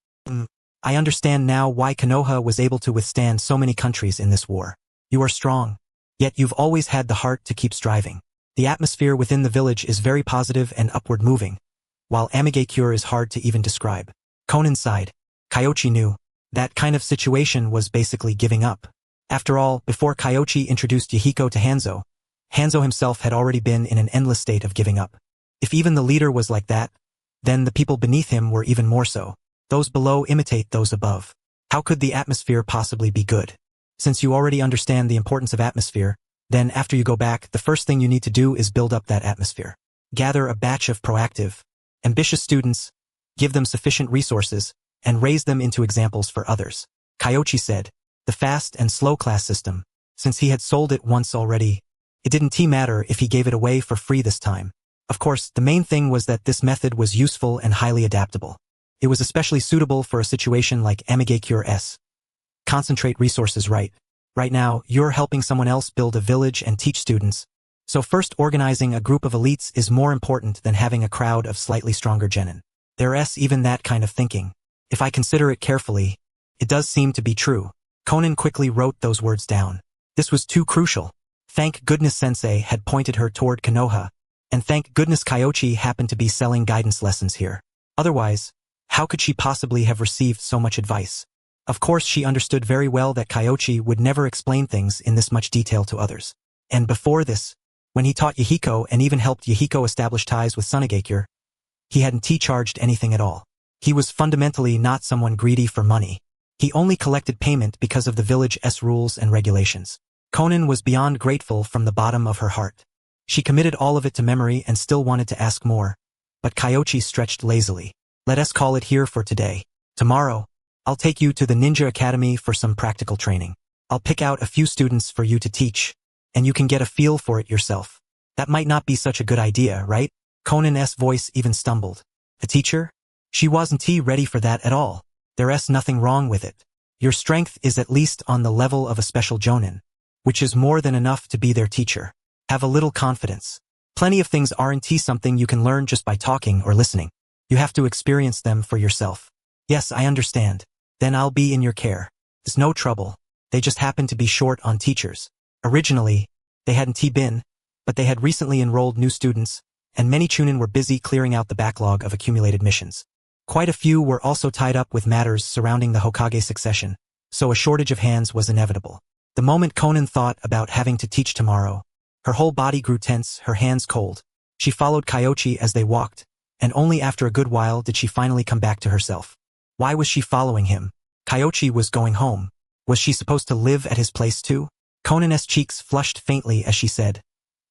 I understand now why Konoha was able to withstand so many countries in this war. You are strong. Yet you've always had the heart to keep striving. The atmosphere within the village is very positive and upward moving, while Amigakure is hard to even describe. Konan sighed. Kyoichi knew. That kind of situation was basically giving up. After all, before Kyoichi introduced Yahiko to Hanzo, Hanzo himself had already been in an endless state of giving up. If even the leader was like that, then the people beneath him were even more so. Those below imitate those above. How could the atmosphere possibly be good? Since you already understand the importance of atmosphere, then after you go back, the first thing you need to do is build up that atmosphere. Gather a batch of proactive, ambitious students, give them sufficient resources, and raise them into examples for others. Kyoichi said, the fast and slow class system, since he had sold it once already, it didn't matter if he gave it away for free this time. Of course, the main thing was that this method was useful and highly adaptable. It was especially suitable for a situation like Amigakure's. Concentrate resources right. Right now, you're helping someone else build a village and teach students. So first, organizing a group of elites is more important than having a crowd of slightly stronger genin. There's even that kind of thinking. If I consider it carefully, it does seem to be true. Konan quickly wrote those words down. This was too crucial. Thank goodness Sensei had pointed her toward Konoha, And thank goodness Kyoichi happened to be selling guidance lessons here. Otherwise, how could she possibly have received so much advice? Of course she understood very well that Kyoichi would never explain things in this much detail to others. And before this, when he taught Yahiko and even helped Yahiko establish ties with Sunagakure, he hadn't charged anything at all. He was fundamentally not someone greedy for money. He only collected payment because of the village's rules and regulations. Konan was beyond grateful from the bottom of her heart. She committed all of it to memory and still wanted to ask more. But Kyoichi stretched lazily. Let us call it here for today. Tomorrow, I'll take you to the Ninja Academy for some practical training. I'll pick out a few students for you to teach, and you can get a feel for it yourself. That might not be such a good idea, right? Konan's voice even stumbled. A teacher? She wasn't ready for that at all. There's nothing wrong with it. Your strength is at least on the level of a special jonin, which is more than enough to be their teacher. Have a little confidence. Plenty of things aren't something you can learn just by talking or listening. You have to experience them for yourself. Yes, I understand. Then I'll be in your care. It's no trouble. They just happen to be short on teachers. Originally, they hadn't been, but they had recently enrolled new students, and many chunin were busy clearing out the backlog of accumulated missions. Quite a few were also tied up with matters surrounding the Hokage succession, so a shortage of hands was inevitable. The moment Konan thought about having to teach tomorrow, her whole body grew tense, her hands cold. She followed Kyoichi as they walked, and only after a good while did she finally come back to herself. Why was she following him? Kyoichi was going home. Was she supposed to live at his place too? Konan's cheeks flushed faintly as she said,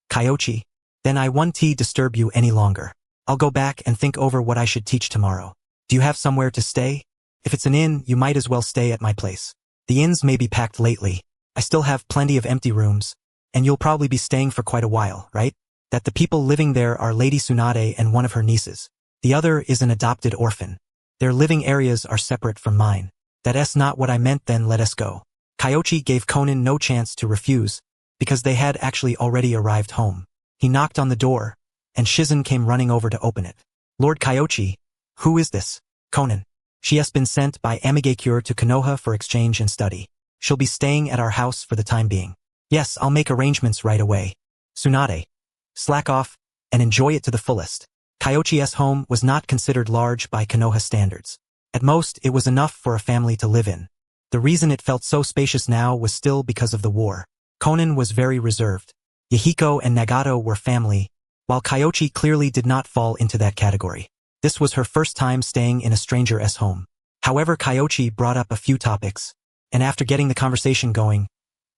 Kyoichi, then I won't disturb you any longer. I'll go back and think over what I should teach tomorrow. Do you have somewhere to stay? If it's an inn, you might as well stay at my place. The inns may be packed lately. I still have plenty of empty rooms, and you'll probably be staying for quite a while, right? That the people living there are Lady Tsunade and one of her nieces. The other is an adopted orphan. Their living areas are separate from mine. That's not what I meant, then let us go. Kyoichi gave Konan no chance to refuse, because they had actually already arrived home. He knocked on the door, and Shizen came running over to open it. Lord Kyoichi, who is this? Konan. She has been sent by Amigakure to Konoha for exchange and study. She'll be staying at our house for the time being. Yes, I'll make arrangements right away. Tsunade. Slack off, and enjoy it to the fullest. Kyoichi's home was not considered large by Konoha standards. At most, it was enough for a family to live in. The reason it felt so spacious now was still because of the war. Konan was very reserved. Yahiko and Nagato were family, while Kyoichi clearly did not fall into that category. This was her first time staying in a stranger's home. However, Kyoichi brought up a few topics, and after getting the conversation going,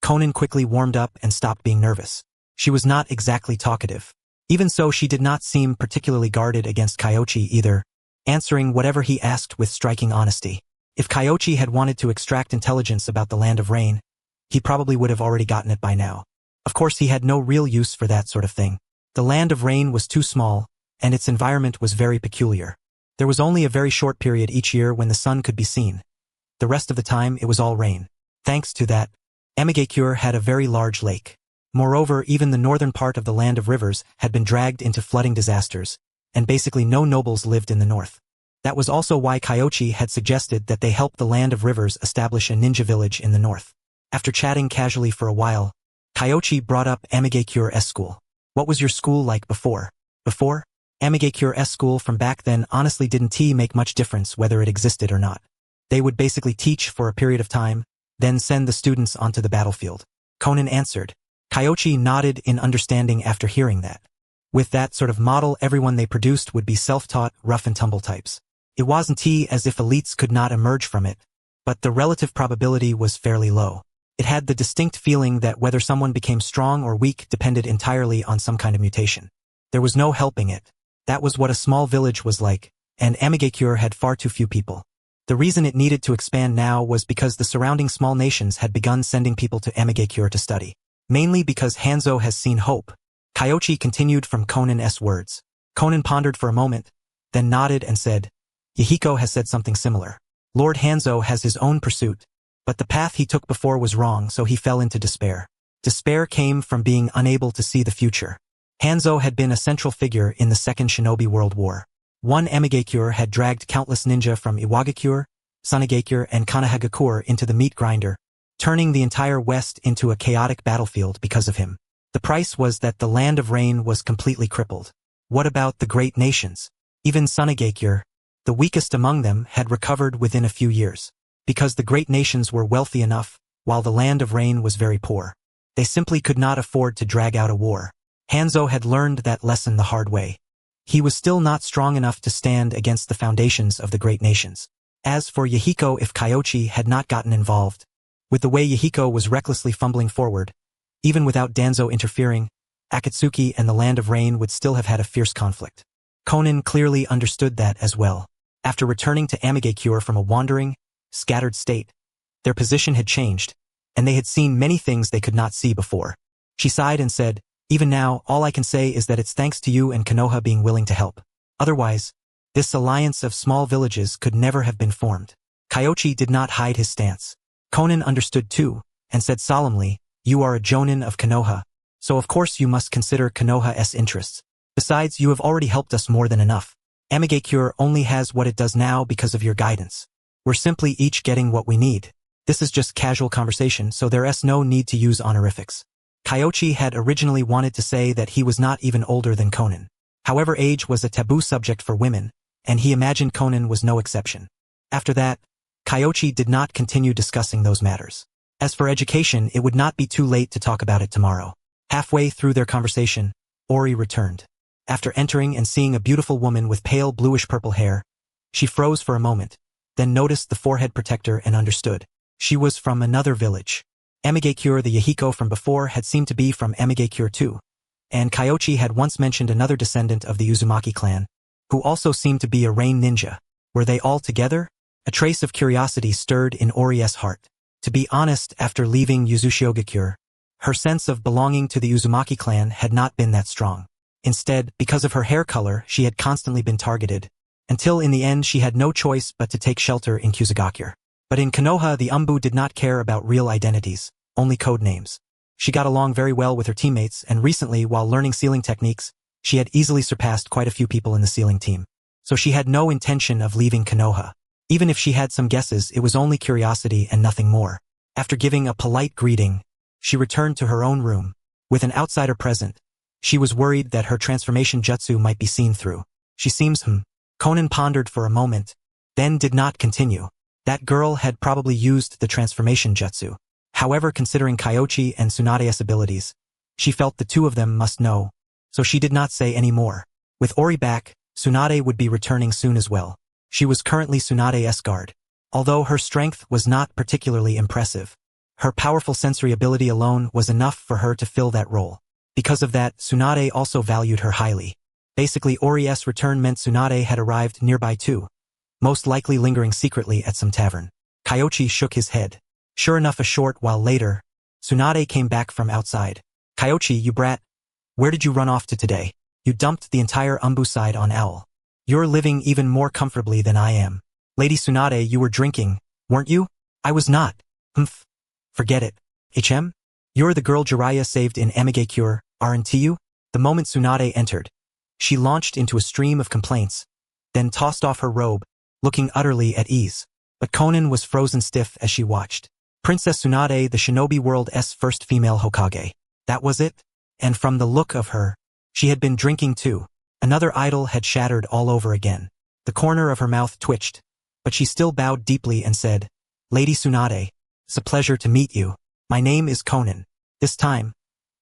Konan quickly warmed up and stopped being nervous. She was not exactly talkative. Even so, she did not seem particularly guarded against Kyoichi either, answering whatever he asked with striking honesty. If Kyoichi had wanted to extract intelligence about the Land of Rain, he probably would have already gotten it by now. Of course, he had no real use for that sort of thing. The Land of Rain was too small, and its environment was very peculiar. There was only a very short period each year when the sun could be seen. The rest of the time, it was all rain. Thanks to that, Amigakure had a very large lake. Moreover, even the northern part of the Land of Rivers had been dragged into flooding disasters, and basically no nobles lived in the north. That was also why Kyoichi had suggested that they help the Land of Rivers establish a ninja village in the north. After chatting casually for a while, Kyoichi brought up Amigakure's school. What was your school like before? Before? Amigakure's school from back then honestly didn't make much difference whether it existed or not. They would basically teach for a period of time, then send the students onto the battlefield. Konan answered. Kyoichi nodded in understanding after hearing that. With that sort of model, everyone they produced would be self-taught, rough-and-tumble types. It wasn't as if elites could not emerge from it, but the relative probability was fairly low. It had the distinct feeling that whether someone became strong or weak depended entirely on some kind of mutation. There was no helping it. That was what a small village was like, and Amigakure had far too few people. The reason it needed to expand now was because the surrounding small nations had begun sending people to Amigakure to study. Mainly because Hanzo has seen hope. Kyoichi continued from Konan's words. Konan pondered for a moment, then nodded and said, Yahiko has said something similar. Lord Hanzo has his own pursuit, but the path he took before was wrong, so he fell into despair. Despair came from being unable to see the future. Hanzo had been a central figure in the Second Shinobi World War. One Amigakure had dragged countless ninja from Iwagakure, Sunagakure, and Konohagakure into the meat grinder, turning the entire West into a chaotic battlefield because of him. The price was that the land of rain was completely crippled. What about the great nations? Even Sunagakure, the weakest among them, had recovered within a few years. Because the great nations were wealthy enough, while the land of rain was very poor. They simply could not afford to drag out a war. Hanzo had learned that lesson the hard way. He was still not strong enough to stand against the foundations of the great nations. As for Yahiko, if Kyoichi had not gotten involved, with the way Yahiko was recklessly fumbling forward, even without Danzo interfering, Akatsuki and the Land of Rain would still have had a fierce conflict. Konan clearly understood that as well. After returning to Amigakure from a wandering, scattered state, their position had changed, and they had seen many things they could not see before. She sighed and said, "Even now, all I can say is that it's thanks to you and Konoha being willing to help. Otherwise, this alliance of small villages could never have been formed." Kyoichi did not hide his stance. Konan understood too, and said solemnly, "You are a jonin of Konoha, so of course you must consider Konoha's interests. Besides, you have already helped us more than enough. Amigakure only has what it does now because of your guidance. We're simply each getting what we need. This is just casual conversation, so there's no need to use honorifics." Kyoichi had originally wanted to say that he was not even older than Konan. However, age was a taboo subject for women, and he imagined Konan was no exception. After that, Kyoichi did not continue discussing those matters. As for education, it would not be too late to talk about it tomorrow. Halfway through their conversation, Ori returned. After entering and seeing a beautiful woman with pale bluish-purple hair, she froze for a moment, then noticed the forehead protector and understood. She was from another village. Amigakure, the Yahiko from before, had seemed to be from Amigakure too, and Kyoichi had once mentioned another descendant of the Uzumaki clan, who also seemed to be a rain ninja. Were they all together? A trace of curiosity stirred in Ori's heart. To be honest, after leaving Uzushigakure, her sense of belonging to the Uzumaki clan had not been that strong. Instead, because of her hair color, she had constantly been targeted, until in the end she had no choice but to take shelter in Kusagakure. But in Konoha, the Umbu did not care about real identities, only code names. She got along very well with her teammates, and recently, while learning sealing techniques, she had easily surpassed quite a few people in the sealing team. So she had no intention of leaving Konoha. Even if she had some guesses, it was only curiosity and nothing more. After giving a polite greeting, she returned to her own room. With an outsider present, she was worried that her transformation jutsu might be seen through. She seems Konan pondered for a moment, then did not continue. That girl had probably used the transformation jutsu. However, considering Kyoichi and Tsunade's abilities, she felt the two of them must know, so she did not say any more. With Ori back, Tsunade would be returning soon as well. She was currently Tsunade's guard. Although her strength was not particularly impressive, her powerful sensory ability alone was enough for her to fill that role. Because of that, Tsunade also valued her highly. Basically, Ori's return meant Tsunade had arrived nearby too, most likely lingering secretly at some tavern. Kyoichi shook his head. Sure enough, a short while later, Tsunade came back from outside. "Kyoichi, you brat. Where did you run off to today? You dumped the entire Umbu side on Owl. You're living even more comfortably than I am. Lady Tsunade, you were drinking, weren't you?" "I was not." "Humph. Forget it. You're the girl Jiraiya saved in Amigakure, aren't you?" The moment Tsunade entered, she launched into a stream of complaints, then tossed off her robe, looking utterly at ease. But Konan was frozen stiff as she watched. Princess Tsunade, the shinobi world's first female Hokage. That was it? And from the look of her, she had been drinking too. Another idol had shattered all over again. The corner of her mouth twitched, but she still bowed deeply and said, "Lady Tsunade, it's a pleasure to meet you. My name is Konan. This time,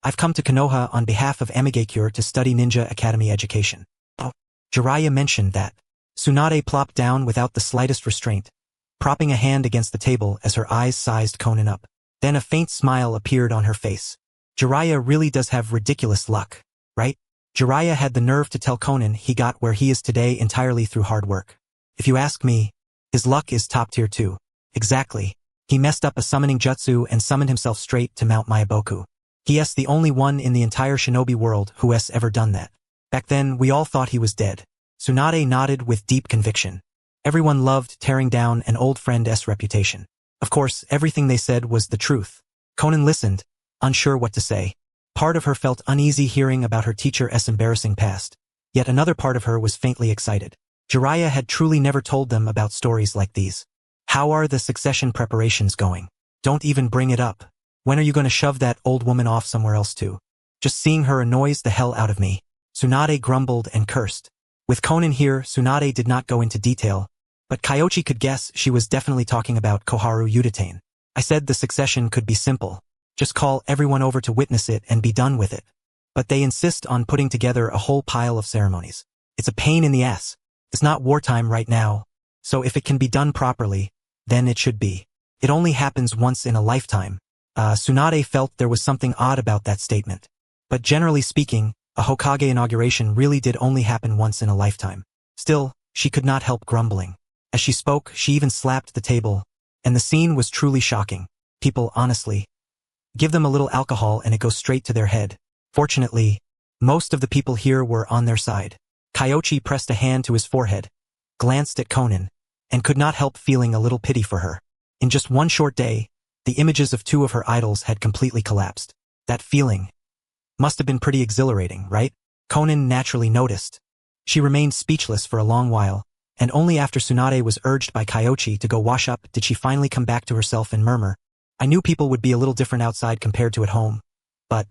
I've come to Konoha on behalf of Amigakure to study Ninja Academy education." "Oh." Jiraiya mentioned that. Tsunade plopped down without the slightest restraint, propping a hand against the table as her eyes sized Konan up. Then a faint smile appeared on her face. Jiraiya really does have ridiculous luck, right? Jiraiya had the nerve to tell Konan he got where he is today entirely through hard work. If you ask me, his luck is top tier too. Exactly. He messed up a summoning jutsu and summoned himself straight to Mount Myaboku. He is the only one in the entire shinobi world who has ever done that. Back then, we all thought he was dead. Tsunade nodded with deep conviction. Everyone loved tearing down an old friend's reputation. Of course, everything they said was the truth. Konan listened, unsure what to say. Part of her felt uneasy hearing about her teacher's embarrassing past, yet another part of her was faintly excited. Jiraiya had truly never told them about stories like these. "How are the succession preparations going? Don't even bring it up. When are you going to shove that old woman off somewhere else too?" Just seeing her annoys the hell out of me. Tsunade grumbled and cursed. With Konan here, Tsunade did not go into detail, but Kyoichi could guess she was definitely talking about Koharu Uchiha. I said the succession could be simple. Just call everyone over to witness it and be done with it. But they insist on putting together a whole pile of ceremonies. It's a pain in the ass. It's not wartime right now, so if it can be done properly, then it should be. It only happens once in a lifetime. Tsunade felt there was something odd about that statement. But generally speaking, a Hokage inauguration really did only happen once in a lifetime. Still, she could not help grumbling. As she spoke, she even slapped the table, and the scene was truly shocking. People, honestly, give them a little alcohol and it goes straight to their head. Fortunately, most of the people here were on their side. Kyoichi pressed a hand to his forehead, glanced at Konan, and could not help feeling a little pity for her. In just one short day, the images of two of her idols had completely collapsed. That feeling must have been pretty exhilarating, right? Konan naturally noticed. She remained speechless for a long while, and only after Tsunade was urged by Kyoichi to go wash up did she finally come back to herself and murmur, I knew people would be a little different outside compared to at home. But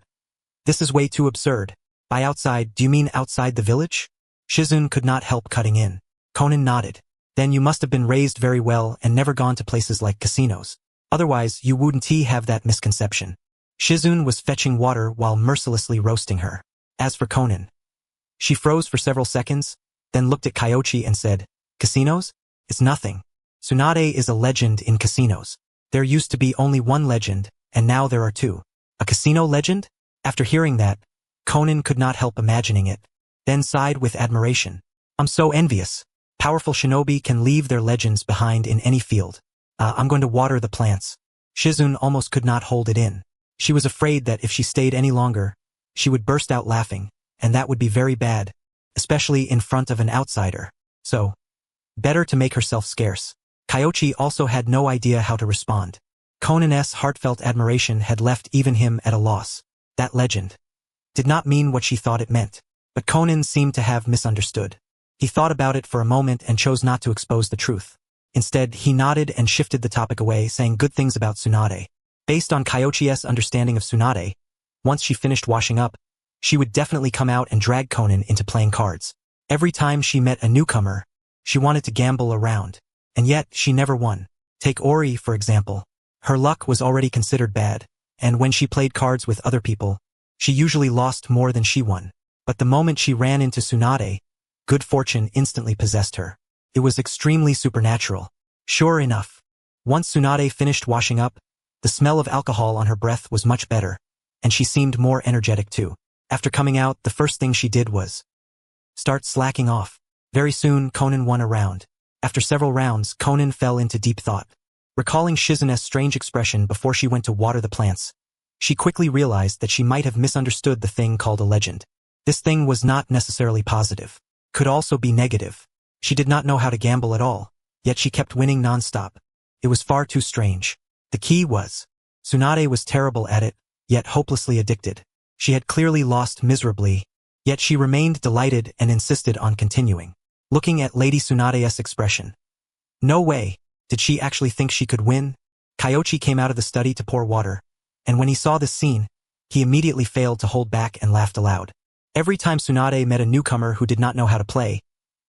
this is way too absurd. By outside, do you mean outside the village? Shizun could not help cutting in. Konan nodded. Then you must have been raised very well and never gone to places like casinos. Otherwise, you wouldn't have that misconception. Shizun was fetching water while mercilessly roasting her. As for Konan, she froze for several seconds, then looked at Kyoichi and said, Casinos? It's nothing. Tsunade is a legend in casinos. There used to be only one legend, and now there are two. A casino legend? After hearing that, Konan could not help imagining it, then sighed with admiration. I'm so envious. Powerful shinobi can leave their legends behind in any field. I'm going to water the plants. Shizun almost could not hold it in. She was afraid that if she stayed any longer, she would burst out laughing, and that would be very bad, especially in front of an outsider. So, better to make herself scarce. Kyoichi also had no idea how to respond. Konan's heartfelt admiration had left even him at a loss. That legend did not mean what she thought it meant, but Konan seemed to have misunderstood. He thought about it for a moment and chose not to expose the truth. Instead, he nodded and shifted the topic away, saying good things about Tsunade. Based on Kyoichi's understanding of Tsunade, once she finished washing up, she would definitely come out and drag Konan into playing cards. Every time she met a newcomer, she wanted to gamble around, and yet she never won. Take Ori, for example. Her luck was already considered bad, and when she played cards with other people, she usually lost more than she won. But the moment she ran into Tsunade, good fortune instantly possessed her. It was extremely supernatural. Sure enough, once Tsunade finished washing up, the smell of alcohol on her breath was much better, and she seemed more energetic too. After coming out, the first thing she did was start slacking off. Very soon, Konan won a round. After several rounds, Konan fell into deep thought. Recalling Shizun's strange expression before she went to water the plants, she quickly realized that she might have misunderstood the thing called a legend. This thing was not necessarily positive. Could also be negative. She did not know how to gamble at all, yet she kept winning non-stop. It was far too strange. The key was, Tsunade was terrible at it, yet hopelessly addicted. She had clearly lost miserably, yet she remained delighted and insisted on continuing. Looking at Lady Tsunade's expression. No way, did she actually think she could win? Kyoichi came out of the study to pour water, and when he saw this scene, he immediately failed to hold back and laughed aloud. Every time Tsunade met a newcomer who did not know how to play,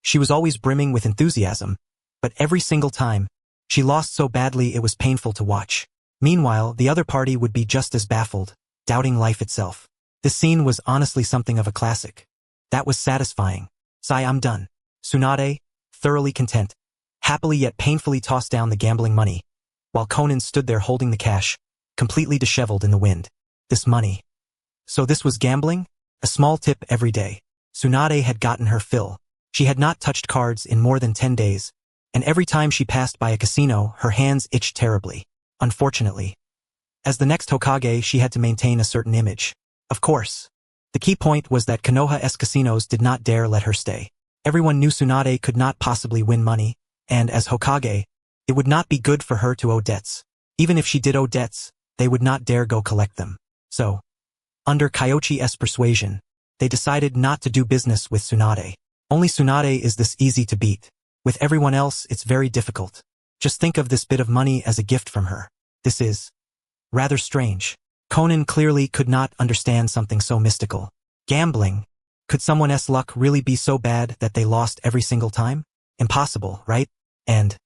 she was always brimming with enthusiasm, but every single time, she lost so badly it was painful to watch. Meanwhile, the other party would be just as baffled, doubting life itself. This scene was honestly something of a classic. That was satisfying. Sigh, I'm done. Tsunade, thoroughly content, happily yet painfully tossed down the gambling money, while Konan stood there holding the cash, completely disheveled in the wind. This money. So this was gambling? A small tip every day. Tsunade had gotten her fill. She had not touched cards in more than 10 days, and every time she passed by a casino, her hands itched terribly. Unfortunately, as the next Hokage, she had to maintain a certain image. Of course. The key point was that Konoha's casinos did not dare let her stay. Everyone knew Tsunade could not possibly win money, and as Hokage, it would not be good for her to owe debts. Even if she did owe debts, they would not dare go collect them. So, under Kyoichi's persuasion, they decided not to do business with Tsunade. Only Tsunade is this easy to beat. With everyone else, it's very difficult. Just think of this bit of money as a gift from her. This is rather strange. Conan clearly could not understand something so mystical. Gambling? Could someone's luck really be so bad that they lost every single time? Impossible, right? And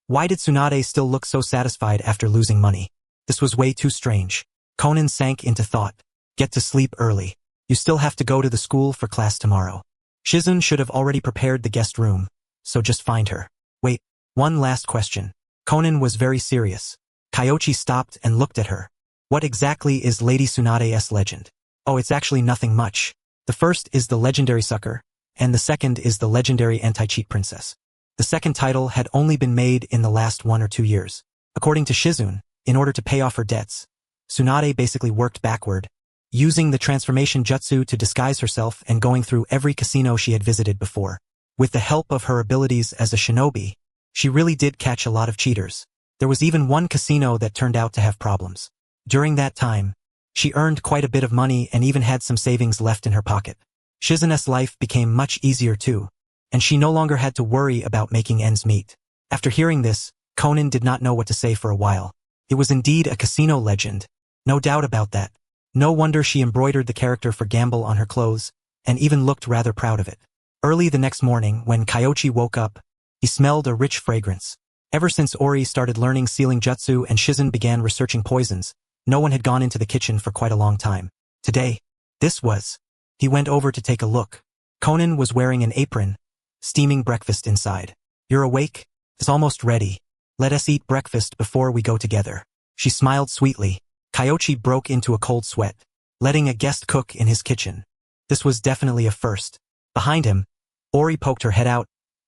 why did Tsunade still look so satisfied after losing money? This was way too strange. Conan sank into thought. Get to sleep early. You still have to go to the school for class tomorrow. Shizun should have already prepared the guest room, so just find her. Wait, one last question. Conan was very serious. Kyoichi stopped and looked at her. What exactly is Lady Tsunade's legend? Oh, it's actually nothing much. The first is the legendary sucker, and the second is the legendary anti-cheat princess. The second title had only been made in the last 1 or 2 years. According to Shizun, in order to pay off her debts, Tsunade basically worked backward, using the transformation jutsu to disguise herself and going through every casino she had visited before. With the help of her abilities as a shinobi, she really did catch a lot of cheaters. There was even one casino that turned out to have problems. During that time, she earned quite a bit of money and even had some savings left in her pocket. Shizun's life became much easier too, and she no longer had to worry about making ends meet. After hearing this, Conan did not know what to say for a while. It was indeed a casino legend. No doubt about that. No wonder she embroidered the character for Gamble on her clothes, and even looked rather proud of it. Early the next morning, when Kyoichi woke up, he smelled a rich fragrance. Ever since Ori started learning sealing jutsu and Shizun began researching poisons, no one had gone into the kitchen for quite a long time. Today, this was. He went over to take a look. Conan was wearing an apron, steaming breakfast inside. You're awake? It's almost ready. Let us eat breakfast before we go together. She smiled sweetly. Kyoichi broke into a cold sweat, letting a guest cook in his kitchen. This was definitely a first. Behind him, Ori poked her head out,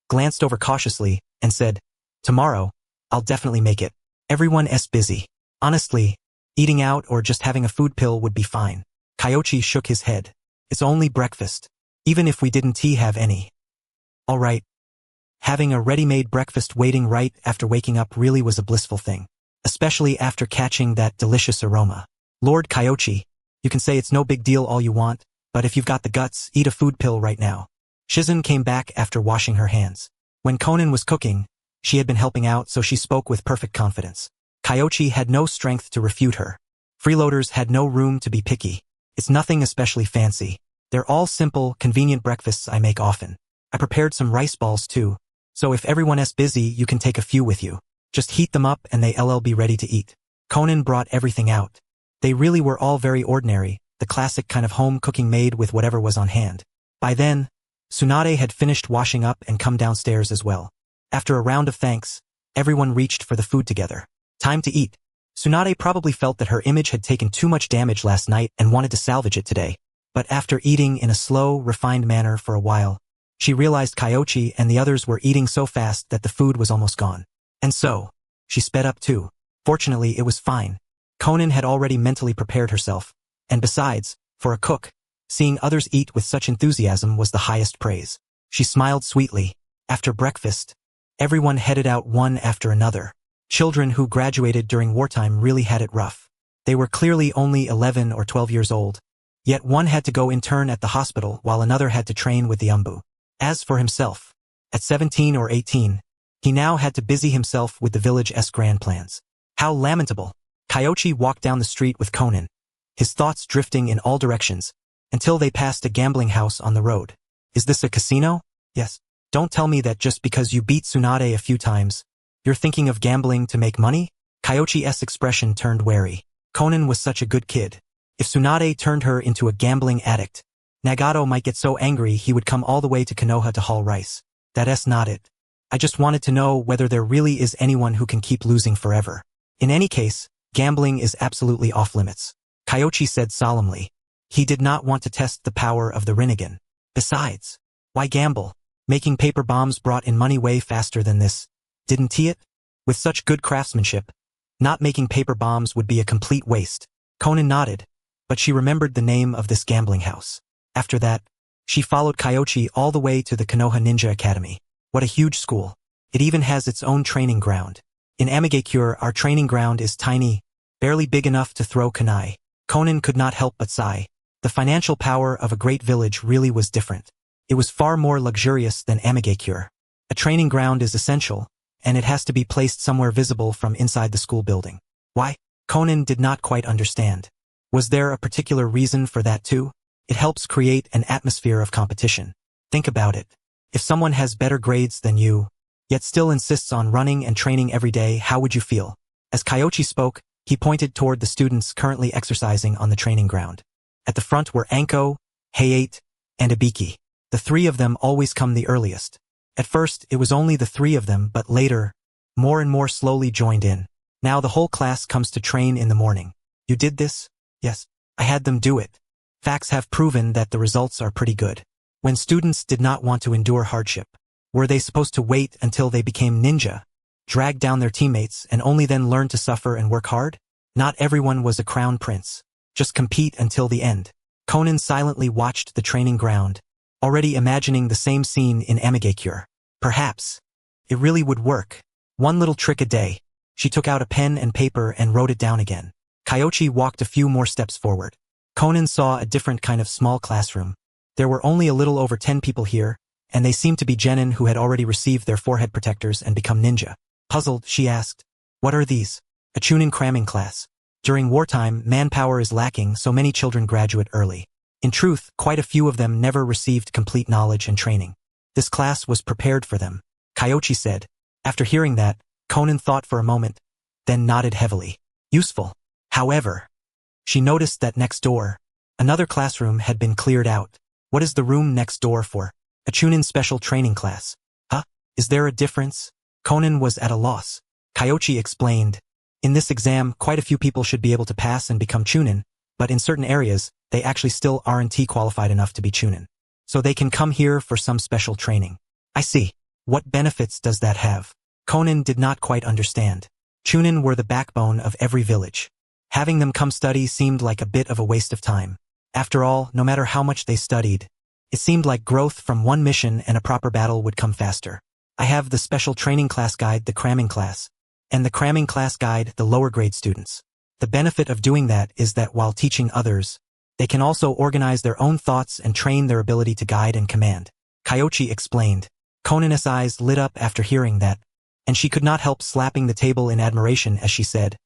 glanced over cautiously, and said, "Tomorrow, I'll definitely make it. Everyone's busy. Honestly, eating out or just having a food pill would be fine." Kyoichi shook his head. "It's only breakfast. Even if we didn't have any." All right. Having a ready-made breakfast waiting right after waking up really was a blissful thing, especially after catching that delicious aroma. Lord Kyoichi, you can say it's no big deal all you want, but if you've got the guts, eat a food pill right now. Shizun came back after washing her hands. When Conan was cooking, she had been helping out, so she spoke with perfect confidence. Kyoichi had no strength to refute her. Freeloaders had no room to be picky. It's nothing especially fancy. They're all simple, convenient breakfasts I make often. I prepared some rice balls too, so if everyone's busy, you can take a few with you. Just heat them up and they'll be ready to eat. Conan brought everything out. They really were all very ordinary, the classic kind of home cooking made with whatever was on hand. By then, Tsunade had finished washing up and come downstairs as well. After a round of thanks, everyone reached for the food together. Time to eat. Tsunade probably felt that her image had taken too much damage last night and wanted to salvage it today. But after eating in a slow, refined manner for a while, she realized Kyoichi and the others were eating so fast that the food was almost gone. And so, she sped up too. Fortunately, it was fine. Conan had already mentally prepared herself. And besides, for a cook, seeing others eat with such enthusiasm was the highest praise. She smiled sweetly. After breakfast, everyone headed out one after another. Children who graduated during wartime really had it rough. They were clearly only 11 or 12 years old. Yet one had to go intern at the hospital while another had to train with the umbu. As for himself, at 17 or 18, he now had to busy himself with the village's grand plans. How lamentable. Kyoichi walked down the street with Conan, his thoughts drifting in all directions, until they passed a gambling house on the road. Is this a casino? Yes. Don't tell me that just because you beat Tsunade a few times, you're thinking of gambling to make money? Kyoichi's expression turned wary. Conan was such a good kid. If Tsunade turned her into a gambling addict, Nagato might get so angry he would come all the way to Konoha to haul rice. That's not it. I just wanted to know whether there really is anyone who can keep losing forever. In any case, gambling is absolutely off limits. Kyoichi said solemnly. He did not want to test the power of the Rinnegan. Besides, why gamble? Making paper bombs brought in money way faster than this, didn't he it? With such good craftsmanship, not making paper bombs would be a complete waste. Conan nodded, but she remembered the name of this gambling house. After that, she followed Kyoichi all the way to the Konoha Ninja Academy. What a huge school. It even has its own training ground. In Amigakure, our training ground is tiny, barely big enough to throw kunai. Conan could not help but sigh. The financial power of a great village really was different. It was far more luxurious than Amigakure. A training ground is essential, and it has to be placed somewhere visible from inside the school building. Why? Conan did not quite understand. Was there a particular reason for that too? It helps create an atmosphere of competition. Think about it. If someone has better grades than you, yet still insists on running and training every day, how would you feel? As Kyoichi spoke, he pointed toward the students currently exercising on the training ground. At the front were Anko, Hayate, and Ibiki. The three of them always come the earliest. At first, it was only the three of them, but later, more and more slowly joined in. Now the whole class comes to train in the morning. You did this? Yes, I had them do it. Facts have proven that the results are pretty good. When students did not want to endure hardship, were they supposed to wait until they became ninja, drag down their teammates, and only then learn to suffer and work hard? Not everyone was a crown prince. Just compete until the end. Konan silently watched the training ground, already imagining the same scene in Amigakure. Perhaps it really would work. One little trick a day. She took out a pen and paper and wrote it down again. Kyoichi walked a few more steps forward. Konan saw a different kind of small classroom. There were only a little over 10 people here, and they seemed to be genin who had already received their forehead protectors and become ninja. Puzzled, she asked, "What are these?" "A chunin cramming class. During wartime, manpower is lacking, so many children graduate early. In truth, quite a few of them never received complete knowledge and training. This class was prepared for them," Kyoichi said. After hearing that, Konan thought for a moment, then nodded heavily. Useful. However, she noticed that next door, another classroom had been cleared out. What is the room next door for? "A chunin special training class." "Huh? Is there a difference?" Konan was at a loss. Kyoichi explained, "In this exam, quite a few people should be able to pass and become chunin, but in certain areas, they actually still aren't qualified enough to be chunin. So they can come here for some special training." "I see. What benefits does that have?" Konan did not quite understand. Chunin were the backbone of every village. Having them come study seemed like a bit of a waste of time. After all, no matter how much they studied, it seemed like growth from one mission and a proper battle would come faster. "I have the special training class guide, the cramming class, and the cramming class guide, the lower grade students. The benefit of doing that is that while teaching others, they can also organize their own thoughts and train their ability to guide and command," Kyoichi explained. Konan's eyes lit up after hearing that, and she could not help slapping the table in admiration as she said,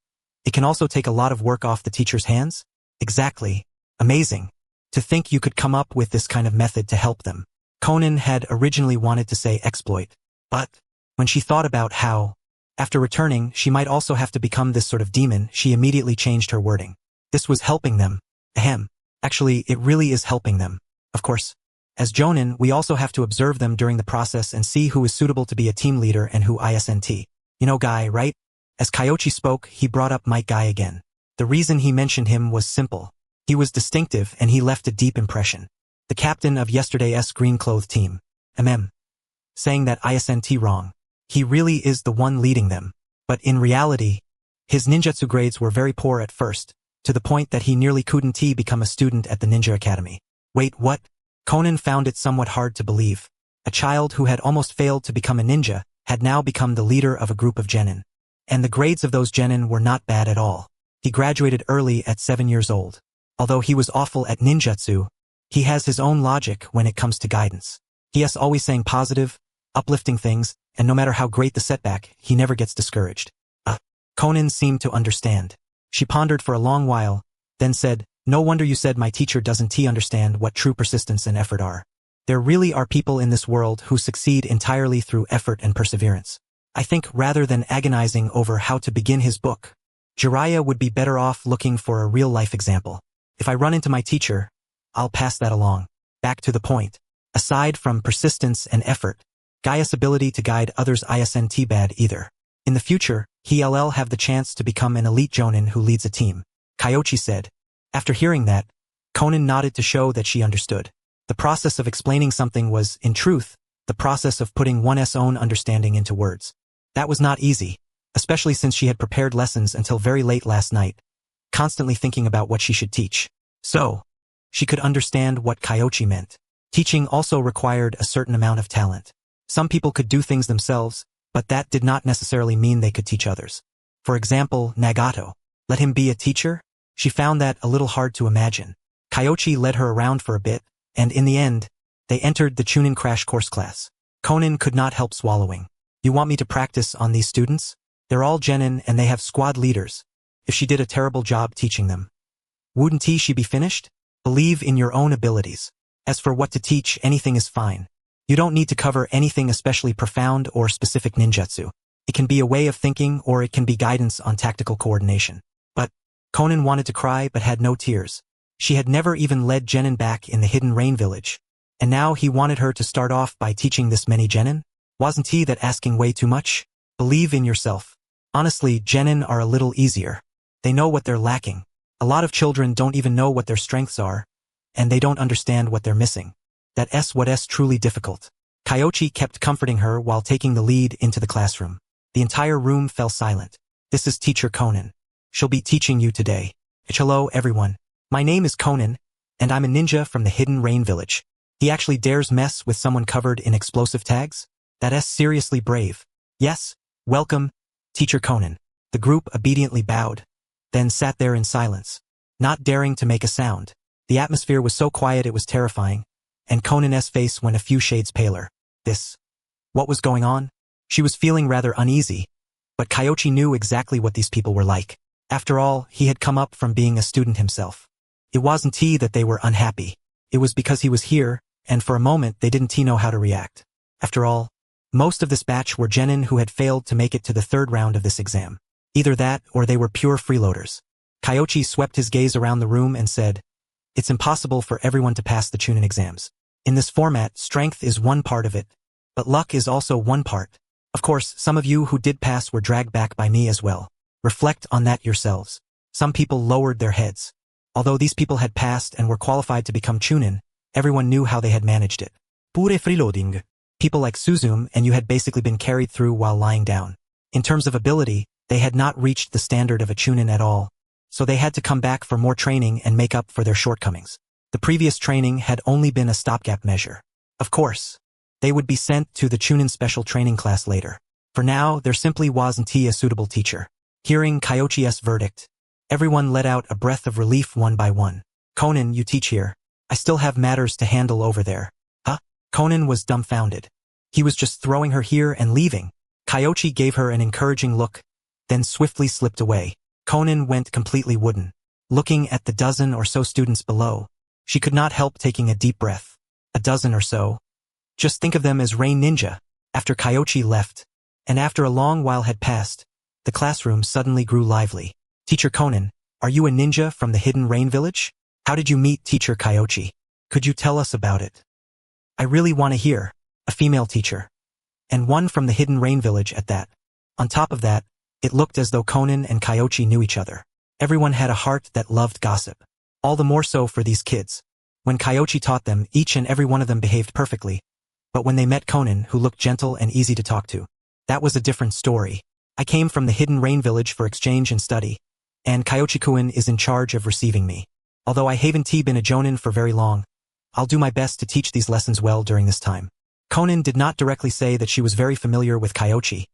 "It can also take a lot of work off the teacher's hands?" "Exactly. Amazing. To think you could come up with this kind of method to help them." Konan had originally wanted to say exploit, but when she thought about how, after returning, she might also have to become this sort of demon, she immediately changed her wording. This was helping them. Ahem. Actually, it really is helping them. Of course. As Jonin, we also have to observe them during the process and see who is suitable to be a team leader and who isn't. You know Guy, right? As Kyoichi spoke, he brought up Mike Guy again. The reason he mentioned him was simple. He was distinctive and he left a deep impression. The captain of yesterday's green-clothed team. Saying that isn't wrong. He really is the one leading them. But in reality, his ninjutsu grades were very poor at first, to the point that he nearly couldn't become a student at the ninja academy. Wait, what? Konan found it somewhat hard to believe. A child who had almost failed to become a ninja had now become the leader of a group of genin. And the grades of those genin were not bad at all. He graduated early at 7 years old. Although he was awful at ninjutsu, he has his own logic when it comes to guidance. He is always saying positive, uplifting things, and no matter how great the setback, he never gets discouraged. Konan seemed to understand. She pondered for a long while, then said, "No wonder you said my teacher doesn't understand what true persistence and effort are. There really are people in this world who succeed entirely through effort and perseverance. I think rather than agonizing over how to begin his book, Jiraiya would be better off looking for a real-life example. If I run into my teacher, I'll pass that along." Back to the point. Aside from persistence and effort, Gaia's ability to guide others isn't bad either. In the future, he'll have the chance to become an elite jonin who leads a team, Kyoichi said. After hearing that, Konan nodded to show that she understood. The process of explaining something was, in truth, the process of putting one's own understanding into words. That was not easy, especially since she had prepared lessons until very late last night, constantly thinking about what she should teach. So, she could understand what Kyoichi meant. Teaching also required a certain amount of talent. Some people could do things themselves, but that did not necessarily mean they could teach others. For example, Nagato. Let him be a teacher? She found that a little hard to imagine. Kyoichi led her around for a bit, and in the end, they entered the Chunin crash course class. Konan could not help swallowing. "You want me to practice on these students? They're all genin and they have squad leaders. If she did a terrible job teaching them, Wouldn't she be finished? Believe in your own abilities. As for what to teach, anything is fine. You don't need to cover anything especially profound or specific ninjutsu. It can be a way of thinking or it can be guidance on tactical coordination. But Konan wanted to cry but had no tears. She had never even led genin back in the hidden rain village. And now he wanted her to start off by teaching this many genin? Wasn't he that asking way too much? Believe in yourself. Honestly, genin are a little easier. They know what they're lacking. A lot of children don't even know what their strengths are, and they don't understand what they're missing. That's what's truly difficult. Kyoichi kept comforting her while taking the lead into the classroom. The entire room fell silent. This is Teacher Konan. She'll be teaching you today. Hello everyone. My name is Konan, and I'm a ninja from the hidden rain village. He actually dares mess with someone covered in explosive tags? That's seriously brave. Yes, welcome, Teacher Konan. The group obediently bowed, then sat there in silence, not daring to make a sound. The atmosphere was so quiet it was terrifying, and Konan's face went a few shades paler. What was going on? She was feeling rather uneasy, but Kyoichi knew exactly what these people were like. After all, he had come up from being a student himself. It wasn't that they were unhappy. It was because he was here, and for a moment they didn't know how to react. After all, most of this batch were genin who had failed to make it to the third round of this exam. Either that or they were pure freeloaders. Kyoichi swept his gaze around the room and said, "It's impossible for everyone to pass the Chunin exams. In this format, strength is one part of it, but luck is also one part. Of course, some of you who did pass were dragged back by me as well. Reflect on that yourselves. Some people lowered their heads. Although these people had passed and were qualified to become Chunin, everyone knew how they had managed it. Pure freeloading. People like Suzume and you had basically been carried through while lying down. In terms of ability, they had not reached the standard of a Chunin at all, so they had to come back for more training and make up for their shortcomings. The previous training had only been a stopgap measure. Of course, they would be sent to the Chunin special training class later. For now, there simply wasn't a suitable teacher. Hearing Kyoichi's verdict, everyone let out a breath of relief one by one. Konan, you teach here. I still have matters to handle over there. Huh? Konan was dumbfounded. He was just throwing her here and leaving. Kyoichi gave her an encouraging look, then swiftly slipped away. Konan went completely wooden. Looking at the dozen or so students below, she could not help taking a deep breath. A dozen or so. Just think of them as rain ninja. After Kyoichi left, and after a long while had passed, the classroom suddenly grew lively. Teacher Konan, are you a ninja from the hidden rain village? How did you meet Teacher Kyoichi? Could you tell us about it? I really want to hear. A female teacher. And one from the hidden rain village at that. On top of that, it looked as though Konan and Kyoichi knew each other. Everyone had a heart that loved gossip. All the more so for these kids. When Kyoichi taught them, each and every one of them behaved perfectly. But when they met Konan, who looked gentle and easy to talk to, that was a different story. I came from the hidden rain village for exchange and study, and Kyoichi-kun is in charge of receiving me. Although I haven't been a jonin for very long, I'll do my best to teach these lessons well during this time. Konan did not directly say that she was very familiar with Kyoichi,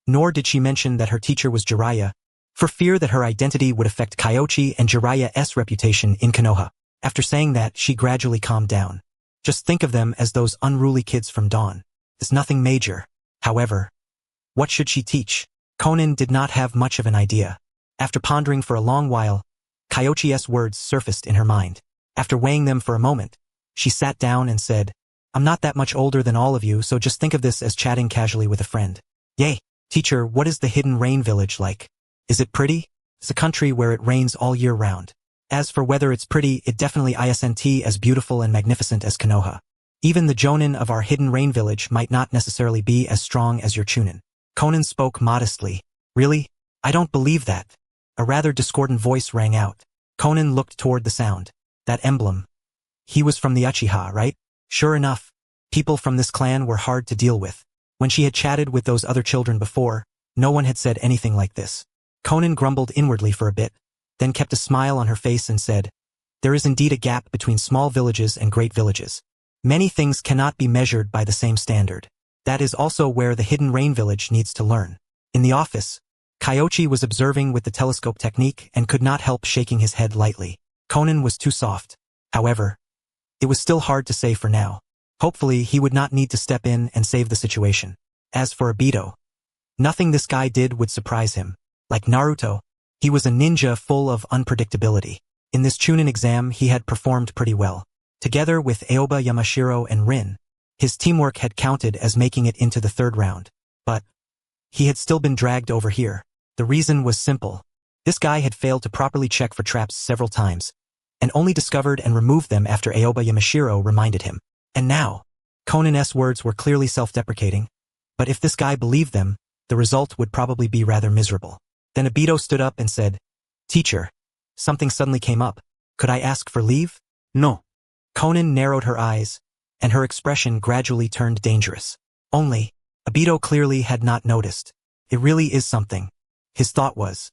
nor did she mention that her teacher was Jiraiya, for fear that her identity would affect Kyoichi and Jiraiya's reputation in Konoha. After saying that, she gradually calmed down. Just think of them as those unruly kids from Dawn. It's nothing major. However, what should she teach? Konan did not have much of an idea. After pondering for a long while, Kyoichi's words surfaced in her mind. After weighing them for a moment, she sat down and said, I'm not that much older than all of you, so just think of this as chatting casually with a friend. Yay! Teacher, what is the hidden rain village like? Is it pretty? It's a country where it rains all year round. As for whether it's pretty, it definitely isn't as beautiful and magnificent as Konoha. Even the jonin of our hidden rain village might not necessarily be as strong as your chunin. Konan spoke modestly. Really? I don't believe that. A rather discordant voice rang out. Konan looked toward the sound. That emblem. He was from the Uchiha, right? Sure enough, people from this clan were hard to deal with. When she had chatted with those other children before, no one had said anything like this. Konan grumbled inwardly for a bit, then kept a smile on her face and said, There is indeed a gap between small villages and great villages. Many things cannot be measured by the same standard. That is also where the hidden rain village needs to learn. In the office, Kyoichi was observing with the telescope technique and could not help shaking his head lightly. Konan was too soft. However, it was still hard to say for now. Hopefully, he would not need to step in and save the situation. As for Obito, nothing this guy did would surprise him. Like Naruto, he was a ninja full of unpredictability. In this Chunin exam he had performed pretty well. Together with Aoba Yamashiro and Rin, his teamwork had counted as making it into the third round. But he had still been dragged over here. The reason was simple. This guy had failed to properly check for traps several times, and only discovered and removed them after Aoba Yamashiro reminded him. And now, Konan's words were clearly self-deprecating, but if this guy believed them, the result would probably be rather miserable. Then Obito stood up and said, "Teacher, something suddenly came up. Could I ask for leave?" Non. Konan narrowed her eyes, and her expression gradually turned dangerous. Only, Obito clearly had not noticed. It really is something. His thought was,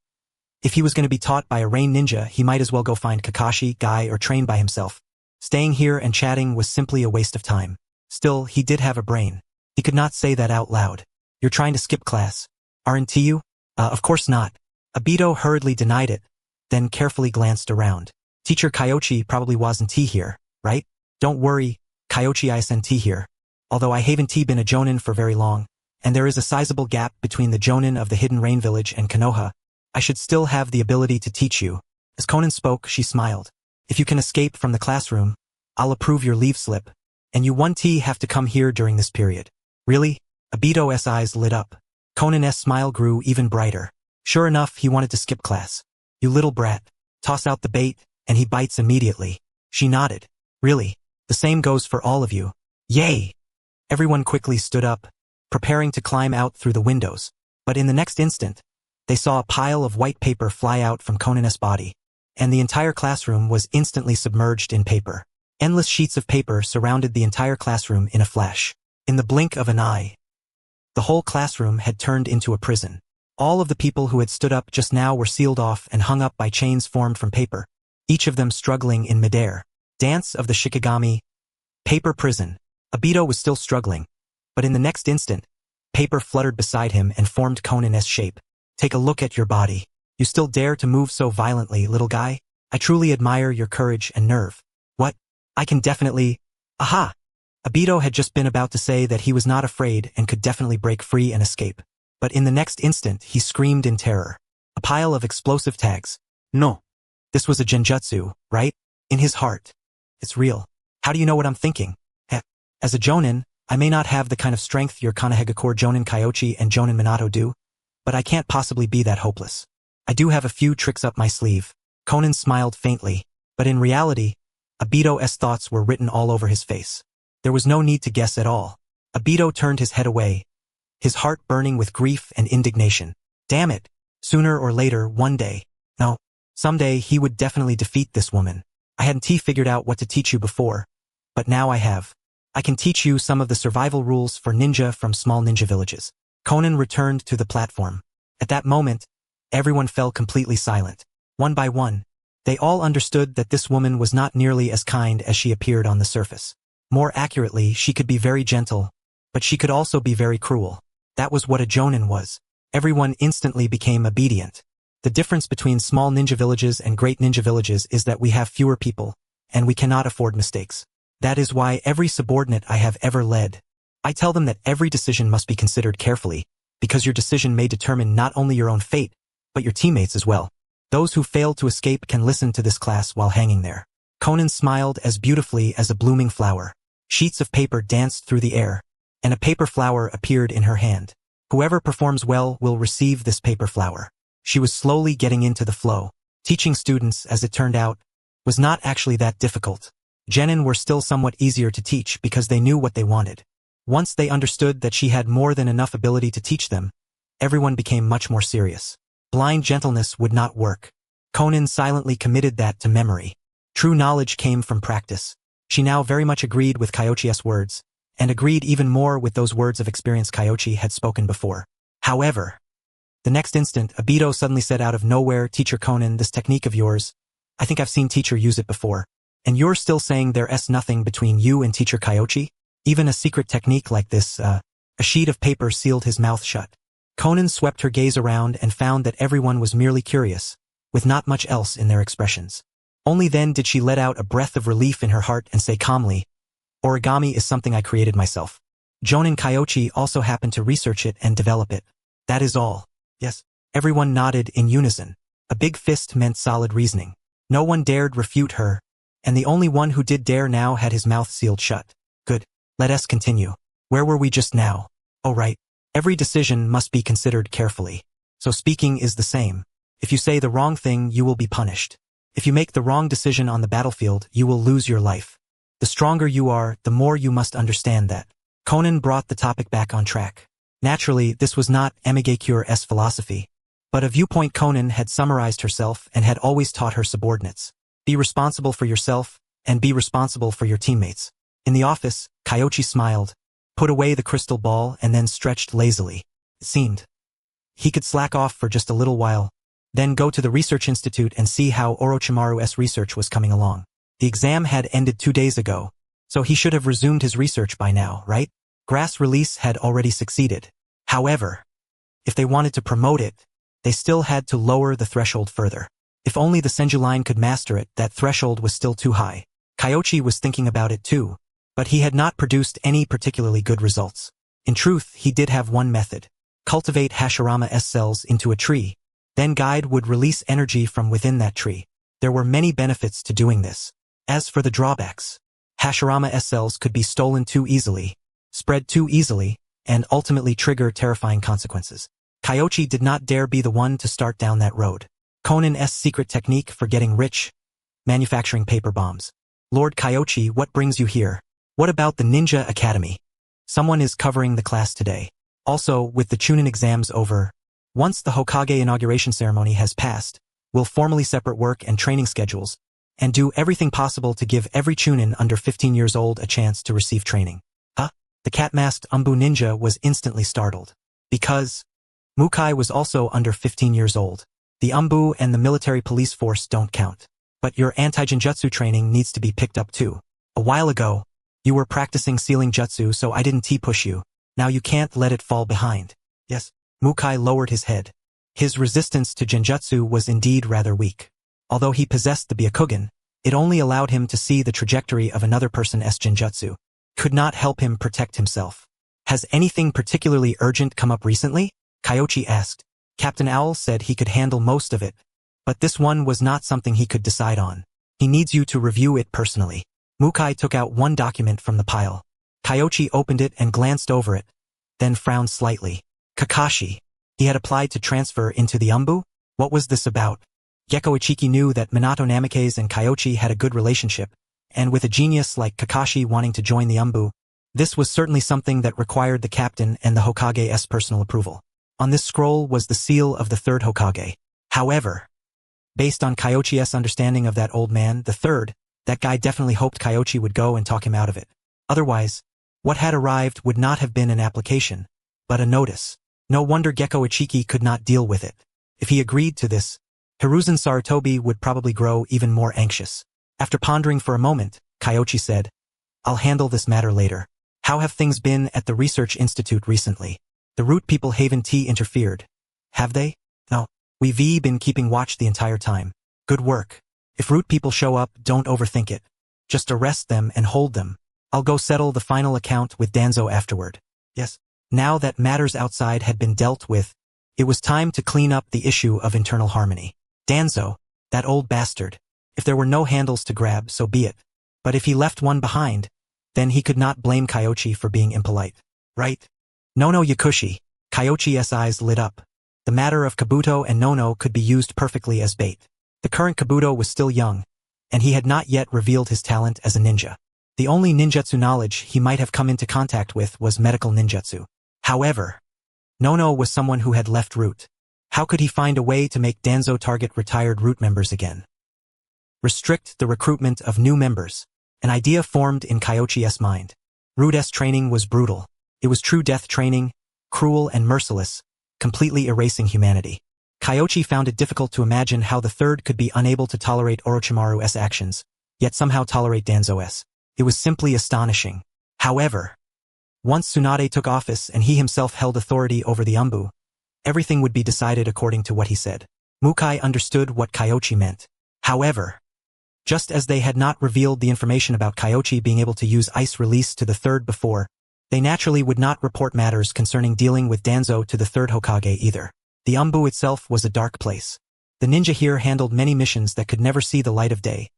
if he was going to be taught by a rain ninja, he might as well go find Kakashi, Guy, or train by himself. Staying here and chatting was simply a waste of time. Still, he did have a brain. He could not say that out loud. "You're trying to skip class, aren't you?" Of course not." Obito hurriedly denied it, then carefully glanced around. "Teacher Kyoichi probably wasn't here, right? Don't worry, Kyoichi isn't here. Although I haven't been a jonin for very long, and there is a sizable gap between the jonin of the Hidden Rain Village and Konoha, I should still have the ability to teach you." As Konan spoke, she smiled. "If you can escape from the classroom, I'll approve your leave slip, and you have to come here during this period." "Really?" Obito's eyes lit up. Konan's smile grew even brighter. Sure enough, he wanted to skip class. "You little brat. Toss out the bait, and he bites immediately." She nodded. "Really? The same goes for all of you." "Yay!" Everyone quickly stood up, preparing to climb out through the windows. But in the next instant, they saw a pile of white paper fly out from Konan's body, and the entire classroom was instantly submerged in paper. Endless sheets of paper surrounded the entire classroom in a flash. In the blink of an eye, the whole classroom had turned into a prison. All of the people who had stood up just now were sealed off and hung up by chains formed from paper, each of them struggling in midair. Dance of the Shikigami. Paper prison. Obito was still struggling, but in the next instant, paper fluttered beside him and formed Konan's shape. "Take a look at your body. You still dare to move so violently, little guy? I truly admire your courage and nerve." "What? I can definitely—" "Aha!" Obito had just been about to say that he was not afraid and could definitely break free and escape. But in the next instant, he screamed in terror. A pile of explosive tags. "No. This was a genjutsu, right? In his heart. It's real. How do you know what I'm thinking?" "Heh. As a jonin, I may not have the kind of strength your Konohagakure Jonin Kyoichi and Jonin Minato do, but I can't possibly be that hopeless. I do have a few tricks up my sleeve." Konan smiled faintly, but in reality, Obito's thoughts were written all over his face. There was no need to guess at all. Obito turned his head away, his heart burning with grief and indignation. Damn it! Sooner or later, one day, no, someday he would definitely defeat this woman. I hadn't figured out what to teach you before, but now I have. I can teach you some of the survival rules for ninja from small ninja villages. Konan returned to the platform. At that moment, everyone fell completely silent. One by one, they all understood that this woman was not nearly as kind as she appeared on the surface. More accurately, she could be very gentle, but she could also be very cruel. That was what a jonin was. Everyone instantly became obedient. The difference between small ninja villages and great ninja villages is that we have fewer people, and we cannot afford mistakes. That is why every subordinate I have ever led, I tell them that every decision must be considered carefully, because your decision may determine not only your own fate, but your teammates as well. Those who fail to escape can listen to this class while hanging there. Konan smiled as beautifully as a blooming flower. Sheets of paper danced through the air, and a paper flower appeared in her hand. Whoever performs well will receive this paper flower. She was slowly getting into the flow. Teaching students, as it turned out, was not actually that difficult. Genin were still somewhat easier to teach because they knew what they wanted. Once they understood that she had more than enough ability to teach them, everyone became much more serious. Blind gentleness would not work. Konan silently committed that to memory. True knowledge came from practice. She now very much agreed with Kyoichi's words, and agreed even more with those words of experience Kyoichi had spoken before. However, the next instant, Obito suddenly said out of nowhere, "Teacher Konan, this technique of yours, I think I've seen teacher use it before. And you're still saying there's nothing between you and teacher Kyoichi? Even a secret technique like this, A sheet of paper sealed his mouth shut. Konan swept her gaze around and found that everyone was merely curious, with not much else in their expressions. Only then did she let out a breath of relief in her heart and say calmly, "Origami is something I created myself. Jonin Kyoichi also happened to research it and develop it. That is all." "Yes." Everyone nodded in unison. A big fist meant solid reasoning. No one dared refute her, and the only one who did dare now had his mouth sealed shut. Good. Let us continue. Where were we just now? Oh right. Every decision must be considered carefully. So speaking is the same. If you say the wrong thing, you will be punished. If you make the wrong decision on the battlefield, you will lose your life. The stronger you are, the more you must understand that. Conan brought the topic back on track. Naturally, this was not Amigakure-s philosophy, but a viewpoint Conan had summarized herself and had always taught her subordinates. Be responsible for yourself, and be responsible for your teammates. In the office, Kyoichi smiled, put away the crystal ball and then stretched lazily. It seemed he could slack off for just a little while, then go to the research institute and see how Orochimaru's research was coming along. The exam had ended 2 days ago, so he should have resumed his research by now, right? Grass release had already succeeded. However, if they wanted to promote it, they still had to lower the threshold further. If only the Senju line could master it, that threshold was still too high. Kyoichi was thinking about it too, but he had not produced any particularly good results. In truth, he did have one method. Cultivate Hashirama-s cells into a tree. Then Guide would release energy from within that tree. There were many benefits to doing this. As for the drawbacks, Hashirama-s cells could be stolen too easily, spread too easily, and ultimately trigger terrifying consequences. Kyoichi did not dare be the one to start down that road. Conan's secret technique for getting rich? Manufacturing paper bombs. Lord Kyoichi, what brings you here? What about the Ninja Academy? Someone is covering the class today. Also, with the Chunin exams over, once the Hokage inauguration ceremony has passed, we'll formally separate work and training schedules, and do everything possible to give every Chunin under 15 years old a chance to receive training. Huh? The cat-masked Umbu ninja was instantly startled. Because Mukai was also under 15 years old. The Umbu and the military police force don't count. But your anti-genjutsu training needs to be picked up too. A while ago, you were practicing sealing jutsu, so I didn't T-push you. Now you can't let it fall behind. Yes. Mukai lowered his head. His resistance to genjutsu was indeed rather weak. Although he possessed the Byakugan, it only allowed him to see the trajectory of another person's genjutsu. Could not help him protect himself. Has anything particularly urgent come up recently? Kyoichi asked. Captain Owl said he could handle most of it, but this one was not something he could decide on. He needs you to review it personally. Mukai took out one document from the pile. Kyoichi opened it and glanced over it, then frowned slightly. Kakashi. He had applied to transfer into the Umbu? What was this about? Gekko Ichiki knew that Minato Namikaze and Kyoichi had a good relationship, and with a genius like Kakashi wanting to join the Umbu, this was certainly something that required the captain and the Hokage's personal approval. On this scroll was the seal of the third Hokage. However, based on Kyoichi's understanding of that old man, the third, that guy definitely hoped Kyoichi would go and talk him out of it. Otherwise, what had arrived would not have been an application, but a notice. No wonder Gekko Ichiki could not deal with it. If he agreed to this, Hiruzen Sarutobi would probably grow even more anxious. After pondering for a moment, Kyoichi said, I'll handle this matter later. How have things been at the Research Institute recently? The Root people Haven T interfered. Have they? No. We've been keeping watch the entire time. Good work. If Root people show up, don't overthink it. Just arrest them and hold them. I'll go settle the final account with Danzo afterward. Yes. Now that matters outside had been dealt with, it was time to clean up the issue of internal harmony. Danzo, that old bastard. If there were no handles to grab, so be it. But if he left one behind, then he could not blame Kyoichi for being impolite. Right? Nono Yakushi. Kyoichi's eyes lit up. The matter of Kabuto and Nono could be used perfectly as bait. The current Kabuto was still young, and he had not yet revealed his talent as a ninja. The only ninjutsu knowledge he might have come into contact with was medical ninjutsu. However, Nono was someone who had left Root. How could he find a way to make Danzo target retired Root members again? Restrict the recruitment of new members. An idea formed in Kyoichi's mind. Root's training was brutal. It was true death training, cruel and merciless, completely erasing humanity. Kyoichi found it difficult to imagine how the third could be unable to tolerate Orochimaru's actions, yet somehow tolerate Danzo's. It was simply astonishing. However, once Tsunade took office and he himself held authority over the Umbu, everything would be decided according to what he said. Mukai understood what Kyoichi meant. However, just as they had not revealed the information about Kyoichi being able to use ice release to the third before, they naturally would not report matters concerning dealing with Danzo to the third Hokage either. The Umbu itself was a dark place. The ninja here handled many missions that could never see the light of day,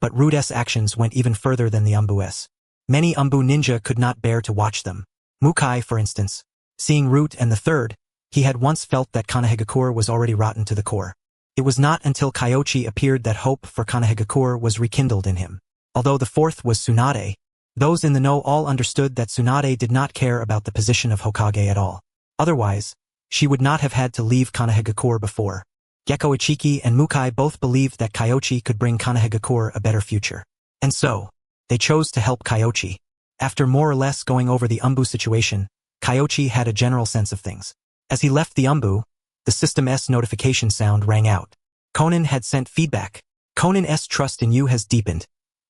but Root's actions went even further than the Umbu's. Many Umbu ninja could not bear to watch them. Mukai, for instance. Seeing Root and the third, he had once felt that Konohagakure was already rotten to the core. It was not until Kyoichi appeared that hope for Konohagakure was rekindled in him. Although the fourth was Tsunade, those in the know all understood that Tsunade did not care about the position of Hokage at all. Otherwise, she would not have had to leave Konohagakure before. Gekko Ichiki and Mukai both believed that Kyoichi could bring Konohagakure a better future. And so, they chose to help Kyoichi. After more or less going over the Umbu situation, Kyoichi had a general sense of things. As he left the Umbu, the System-S notification sound rang out. Konan had sent feedback. Konan's trust in you has deepened,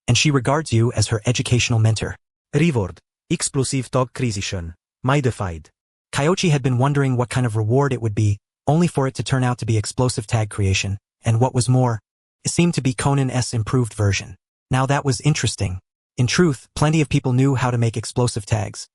and she regards you as her educational mentor. Reward. Explosive tag creation. Modified. Kyoichi had been wondering what kind of reward it would be, only for it to turn out to be explosive tag creation, and what was more, it seemed to be Konan's improved version. Now that was interesting. In truth, plenty of people knew how to make explosive tags,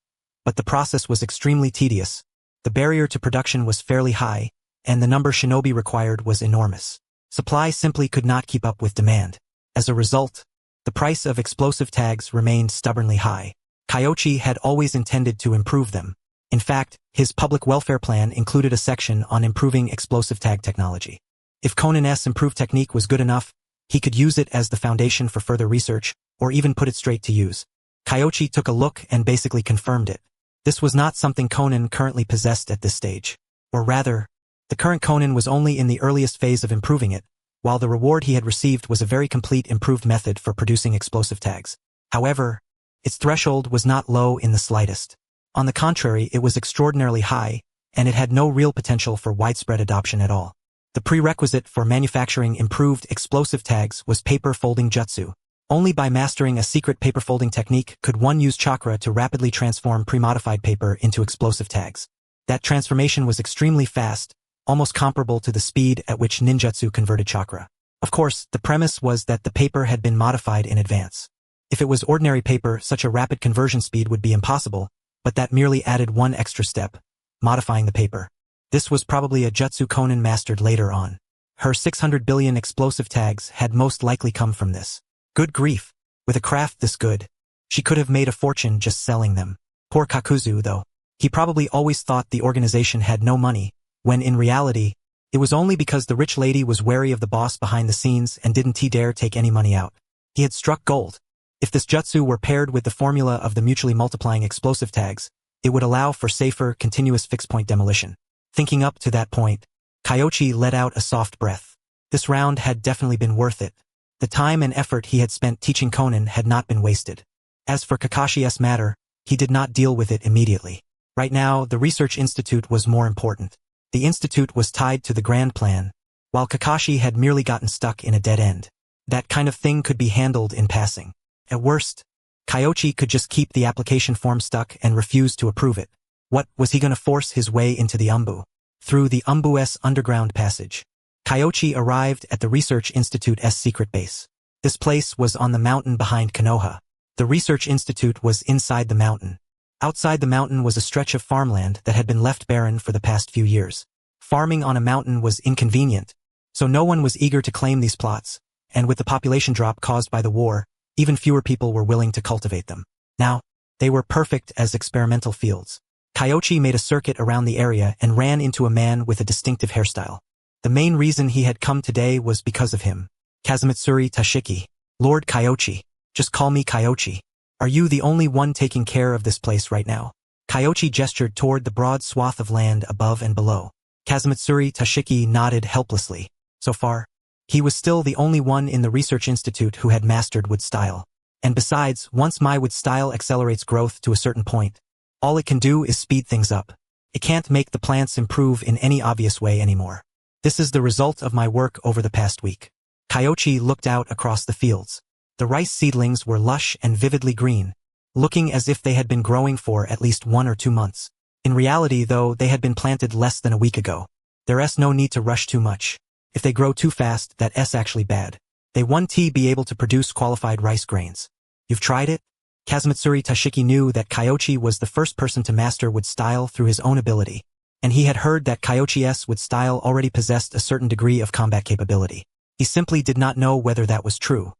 but the process was extremely tedious. The barrier to production was fairly high, and the number shinobi required was enormous. Supply simply could not keep up with demand. As a result, the price of explosive tags remained stubbornly high. Kyoichi had always intended to improve them. In fact, his public welfare plan included a section on improving explosive tag technology. If Konan's improved technique was good enough, he could use it as the foundation for further research, or even put it straight to use. Kyoichi took a look and basically confirmed it. This was not something Konan currently possessed at this stage. Or rather, the current Konan was only in the earliest phase of improving it, while the reward he had received was a very complete improved method for producing explosive tags. However, its threshold was not low in the slightest. On the contrary, it was extraordinarily high, and it had no real potential for widespread adoption at all. The prerequisite for manufacturing improved explosive tags was paper folding jutsu. Only by mastering a secret paper folding technique could one use chakra to rapidly transform pre-modified paper into explosive tags. That transformation was extremely fast, almost comparable to the speed at which ninjutsu converted chakra. Of course, the premise was that the paper had been modified in advance. If it was ordinary paper, such a rapid conversion speed would be impossible, but that merely added one extra step, modifying the paper. This was probably a jutsu Konan mastered later on. Her 600 billion explosive tags had most likely come from this. Good grief, with a craft this good, she could have made a fortune just selling them. Poor Kakuzu, though. He probably always thought the organization had no money, when in reality, it was only because the rich lady was wary of the boss behind the scenes and didn't dare take any money out. He had struck gold. If this jutsu were paired with the formula of the mutually multiplying explosive tags, it would allow for safer, continuous fixed-point demolition. Thinking up to that point, Kyoichi let out a soft breath. This round had definitely been worth it. The time and effort he had spent teaching Konan had not been wasted. As for Kakashi's matter, he did not deal with it immediately. Right now, the research institute was more important. The institute was tied to the grand plan, while Kakashi had merely gotten stuck in a dead end. That kind of thing could be handled in passing. At worst, Kyoichi could just keep the application form stuck and refuse to approve it. What was he going to force his way into the Umbu? Through the Umbu's underground passage. Kyoichi arrived at the Research Institute's secret base. This place was on the mountain behind Konoha. The Research Institute was inside the mountain. Outside the mountain was a stretch of farmland that had been left barren for the past few years. Farming on a mountain was inconvenient, so no one was eager to claim these plots, and with the population drop caused by the war, even fewer people were willing to cultivate them. Now, they were perfect as experimental fields. Kyoichi made a circuit around the area and ran into a man with a distinctive hairstyle. The main reason he had come today was because of him. Kazumitsuri Tashiki. Lord Kyoichi. Just call me Kyoichi. Are you the only one taking care of this place right now? Kyoichi gestured toward the broad swath of land above and below. Kazumitsuri Tashiki nodded helplessly. So far, he was still the only one in the Research Institute who had mastered wood style. And besides, once my wood style accelerates growth to a certain point, all it can do is speed things up. It can't make the plants improve in any obvious way anymore. This is the result of my work over the past week. Kyoichi looked out across the fields. The rice seedlings were lush and vividly green, looking as if they had been growing for at least 1 or 2 months. In reality, though, they had been planted less than a week ago. There's no need to rush too much. If they grow too fast, that's actually bad. They won't be able to produce qualified rice grains. You've tried it? Kazumitsuri Tashiki knew that Kyoichi was the first person to master wood style through his own ability. and he had heard that Kyoichi's wood style already possessed a certain degree of combat capability. He simply did not know whether that was true.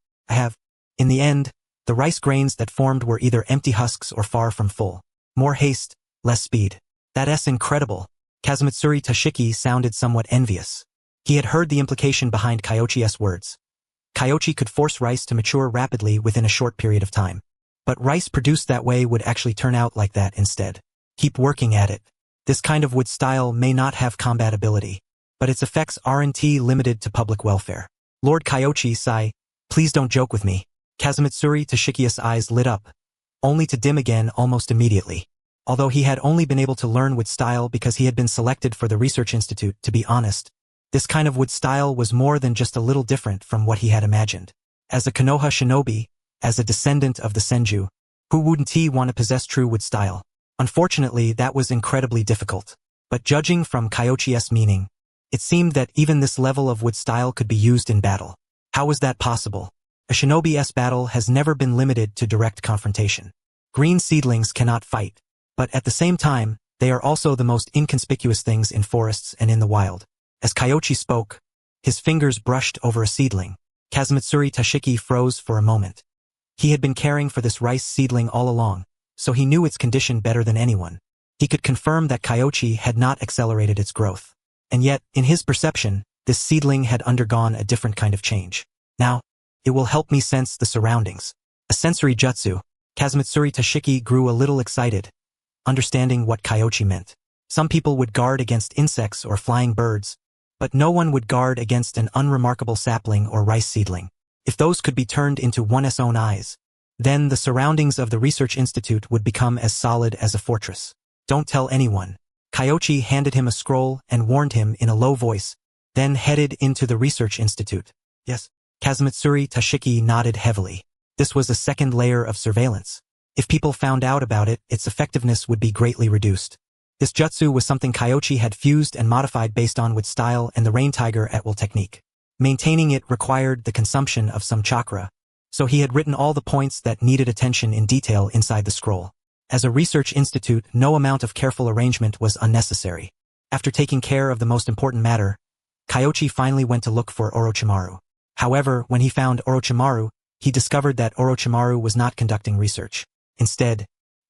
In the end, the rice grains that formed were either empty husks or far from full. More haste, less speed. That's incredible. Kazumitsuri Tashiki sounded somewhat envious. He had heard the implication behind Kyoichi's words. Kyoichi could force rice to mature rapidly within a short period of time. But rice produced that way would actually turn out like that instead. Keep working at it. This kind of wood style may not have combat ability, but its effects aren't limited to public welfare. Lord Kyoichi, sigh, please don't joke with me. Kazumitsuri Tashiki's eyes lit up, only to dim again almost immediately. Although he had only been able to learn wood style because he had been selected for the research institute, to be honest, this kind of wood style was more than just a little different from what he had imagined. As a Konoha shinobi, as a descendant of the Senju, who wouldn't he want to possess true wood style? Unfortunately, that was incredibly difficult. But judging from Kyoichi's meaning, it seemed that even this level of wood style could be used in battle. How was that possible? A shinobi's battle has never been limited to direct confrontation. Green seedlings cannot fight, but at the same time, they are also the most inconspicuous things in forests and in the wild. As Kyoichi spoke, his fingers brushed over a seedling. Kazumitsuri Tashiki froze for a moment. He had been caring for this rice seedling all along, so he knew its condition better than anyone. He could confirm that Kyoichi had not accelerated its growth. And yet, in his perception, this seedling had undergone a different kind of change. Now, it will help me sense the surroundings. A sensory jutsu. Kazumitsuri Tashiki grew a little excited, understanding what Kyoichi meant. Some people would guard against insects or flying birds, but no one would guard against an unremarkable sapling or rice seedling. If those could be turned into one's own eyes, then the surroundings of the research institute would become as solid as a fortress. Don't tell anyone. Kyoichi handed him a scroll and warned him in a low voice, then headed into the research institute. Yes. Kazumitsuri Tashiki nodded heavily. This was a second layer of surveillance. If people found out about it, its effectiveness would be greatly reduced. This jutsu was something Kyoichi had fused and modified based on wood style and the rain tiger at will technique. Maintaining it required the consumption of some chakra, so he had written all the points that needed attention in detail inside the scroll. As a research institute, no amount of careful arrangement was unnecessary. After taking care of the most important matter, Kyoichi finally went to look for Orochimaru. However, when he found Orochimaru, he discovered that Orochimaru was not conducting research. Instead,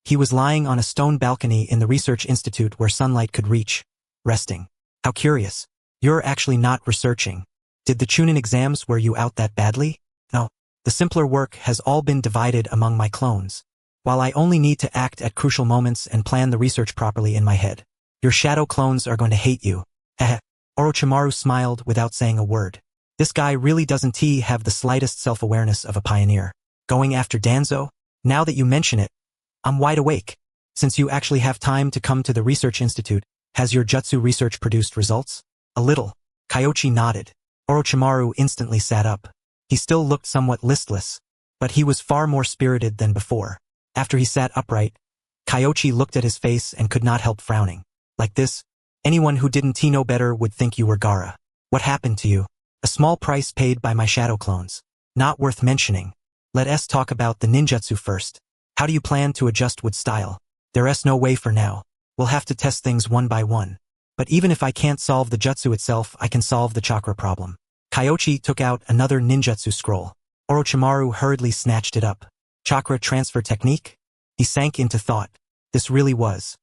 he was lying on a stone balcony in the research institute where sunlight could reach, resting. How curious. You're actually not researching. Did the Chunin exams wear you out that badly? No. The simpler work has all been divided among my clones, while I only need to act at crucial moments and plan the research properly in my head. Your shadow clones are going to hate you. Heh. Orochimaru smiled without saying a word. This guy really doesn't have the slightest self-awareness of a pioneer. Going after Danzo? Now that you mention it, I'm wide awake. Since you actually have time to come to the research institute, has your jutsu research produced results? A little. Kyoichi nodded. Orochimaru instantly sat up. He still looked somewhat listless, but he was far more spirited than before. After he sat upright, Kyoichi looked at his face and could not help frowning. Like this, anyone who didn't know better would think you were Gaara. What happened to you? A small price paid by my shadow clones. Not worth mentioning. Let's talk about the ninjutsu first. How do you plan to adjust wood style? There's no way for now. We'll have to test things one by one. But even if I can't solve the jutsu itself, I can solve the chakra problem. Kyoichi took out another ninjutsu scroll. Orochimaru hurriedly snatched it up. Chakra transfer technique? He sank into thought. This really was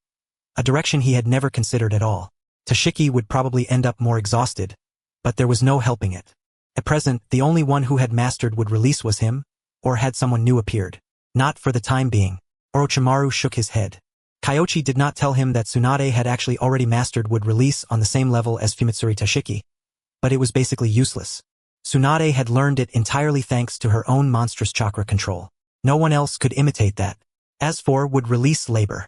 a direction he had never considered at all. Tashiki would probably end up more exhausted, but there was no helping it. At present, the only one who had mastered wood release was him, or had someone new appeared. Not for the time being. Orochimaru shook his head. Kyoichi did not tell him that Tsunade had actually already mastered wood release on the same level as Fumitsuri Tashiki, but it was basically useless. Tsunade had learned it entirely thanks to her own monstrous chakra control. No one else could imitate that. As for wood release labor,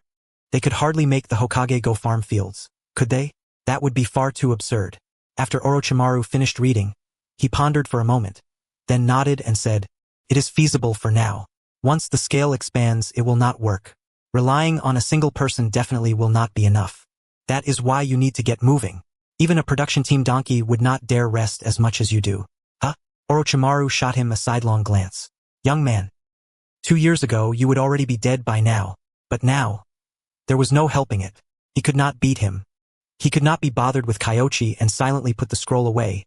they could hardly make the Hokage go farm fields, could they? That would be far too absurd. After Orochimaru finished reading, he pondered for a moment, then nodded and said, "It is feasible for now. Once the scale expands, it will not work. Relying on a single person definitely will not be enough. That is why you need to get moving. Even a production team donkey would not dare rest as much as you do." Huh? Orochimaru shot him a sidelong glance. "Young man. 2 years ago you would already be dead by now, but now, there was no helping it. He could not beat him. He could not be bothered with Kyoichi and silently put the scroll away,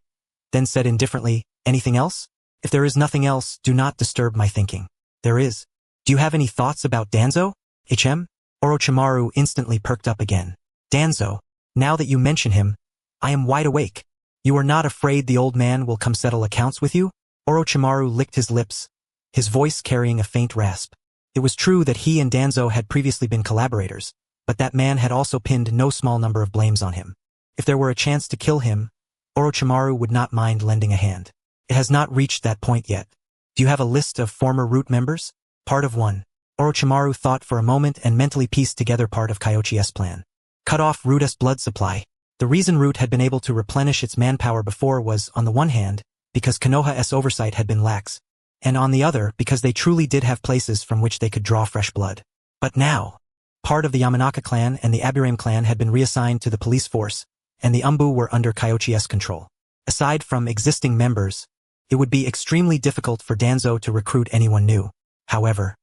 then said indifferently, "Anything else? If there is nothing else, do not disturb my thinking." "There is. Do you have any thoughts about Danzo? HM? Orochimaru instantly perked up again. "Danzo, now that you mention him, I am wide awake. You are not afraid the old man will come settle accounts with you?" Orochimaru licked his lips, his voice carrying a faint rasp. It was true that he and Danzo had previously been collaborators, but that man had also pinned no small number of blames on him. If there were a chance to kill him, Orochimaru would not mind lending a hand. It has not reached that point yet. Do you have a list of former Root members? Part of 1. Orochimaru thought for a moment and mentally pieced together part of Kyoichi's plan. Cut off Root's blood supply. The reason Root had been able to replenish its manpower before was, on the one hand, because Konoha's oversight had been lax, and on the other, because they truly did have places from which they could draw fresh blood. But now, part of the Yamanaka clan and the Aburame clan had been reassigned to the police force, and the Umbu were under Kyoichi's control. Aside from existing members, it would be extremely difficult for Danzo to recruit anyone new. However,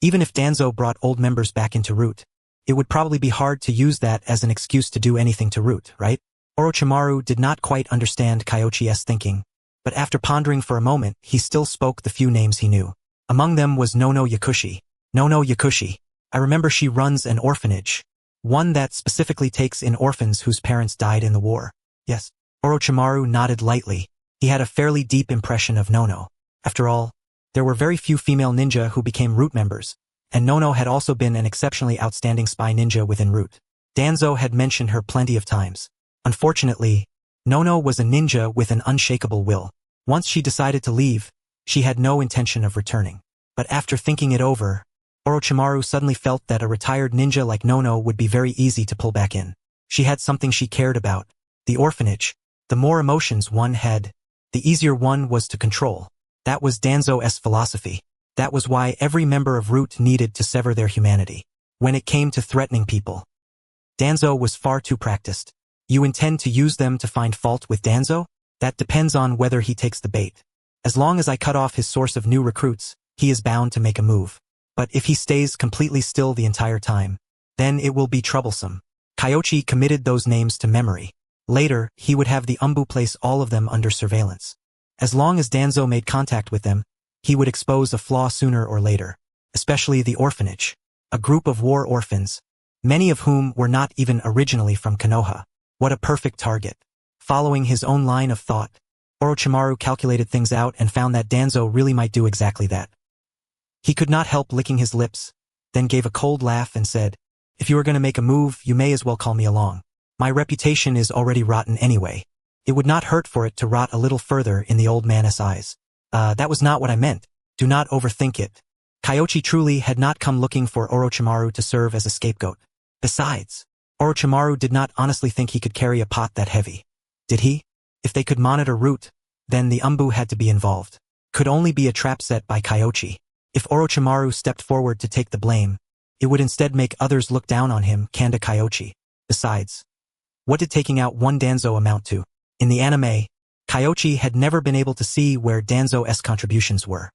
even if Danzo brought old members back into Root, it would probably be hard to use that as an excuse to do anything to Root, right? Orochimaru did not quite understand Kyoichi's thinking, but after pondering for a moment, he still spoke the few names he knew. Among them was Nono Yakushi. Nono Yakushi. I remember she runs an orphanage, one that specifically takes in orphans whose parents died in the war. Yes. Orochimaru nodded lightly. He had a fairly deep impression of Nono. After all, there were very few female ninja who became Root members, and Nono had also been an exceptionally outstanding spy ninja within Root. Danzo had mentioned her plenty of times. Unfortunately, Nono was a ninja with an unshakable will. Once she decided to leave, she had no intention of returning. But after thinking it over, Orochimaru suddenly felt that a retired ninja like Nono would be very easy to pull back in. She had something she cared about. The orphanage. The more emotions one had, the easier one was to control. That was Danzo's philosophy. That was why every member of Root needed to sever their humanity. When it came to threatening people, Danzo was far too practiced. You intend to use them to find fault with Danzo? That depends on whether he takes the bait. As long as I cut off his source of new recruits, he is bound to make a move. But if he stays completely still the entire time, then it will be troublesome. Kyoichi committed those names to memory. Later, he would have the Umbu place all of them under surveillance. As long as Danzo made contact with them, he would expose a flaw sooner or later, especially the orphanage, a group of war orphans, many of whom were not even originally from Konoha. What a perfect target. Following his own line of thought, Orochimaru calculated things out and found that Danzo really might do exactly that. He could not help licking his lips, then gave a cold laugh and said, "If you are going to make a move, you may as well call me along. My reputation is already rotten anyway. It would not hurt for it to rot a little further in the old man's eyes." That was not what I meant. Do not overthink it. Kyoichi truly had not come looking for Orochimaru to serve as a scapegoat. Besides, Orochimaru did not honestly think he could carry a pot that heavy. Did he? If they could monitor Root, then the Umbu had to be involved. Could only be a trap set by Kyoichi. If Orochimaru stepped forward to take the blame, it would instead make others look down on him, Kanda Kyoichi. Besides, what did taking out one Danzo amount to? In the anime, Kyoichi had never been able to see where Danzo's contributions were.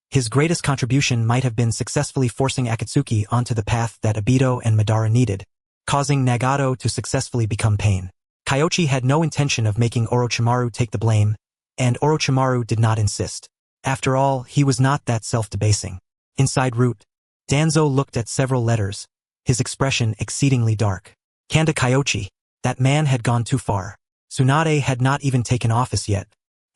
His greatest contribution might have been successfully forcing Akatsuki onto the path that Obito and Madara needed, causing Nagato to successfully become Pain. Kyoichi had no intention of making Orochimaru take the blame, and Orochimaru did not insist. After all, he was not that self-debasing. Inside Root, Danzo looked at several letters, his expression exceedingly dark. Kanda Kyoichi, that man had gone too far. Tsunade had not even taken office yet,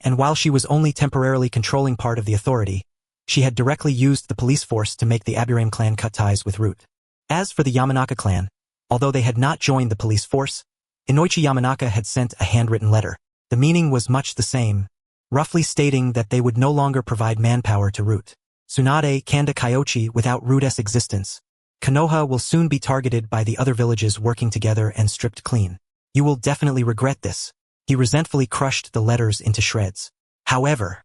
and while she was only temporarily controlling part of the authority, she had directly used the police force to make the Aburame clan cut ties with Root. As for the Yamanaka clan, although they had not joined the police force, Inoichi Yamanaka had sent a handwritten letter. The meaning was much the same, roughly stating that they would no longer provide manpower to Root. Tsunade Kanda Kyoichi without Root's existence. Konoha will soon be targeted by the other villages working together and stripped clean. You will definitely regret this. He resentfully crushed the letters into shreds. However,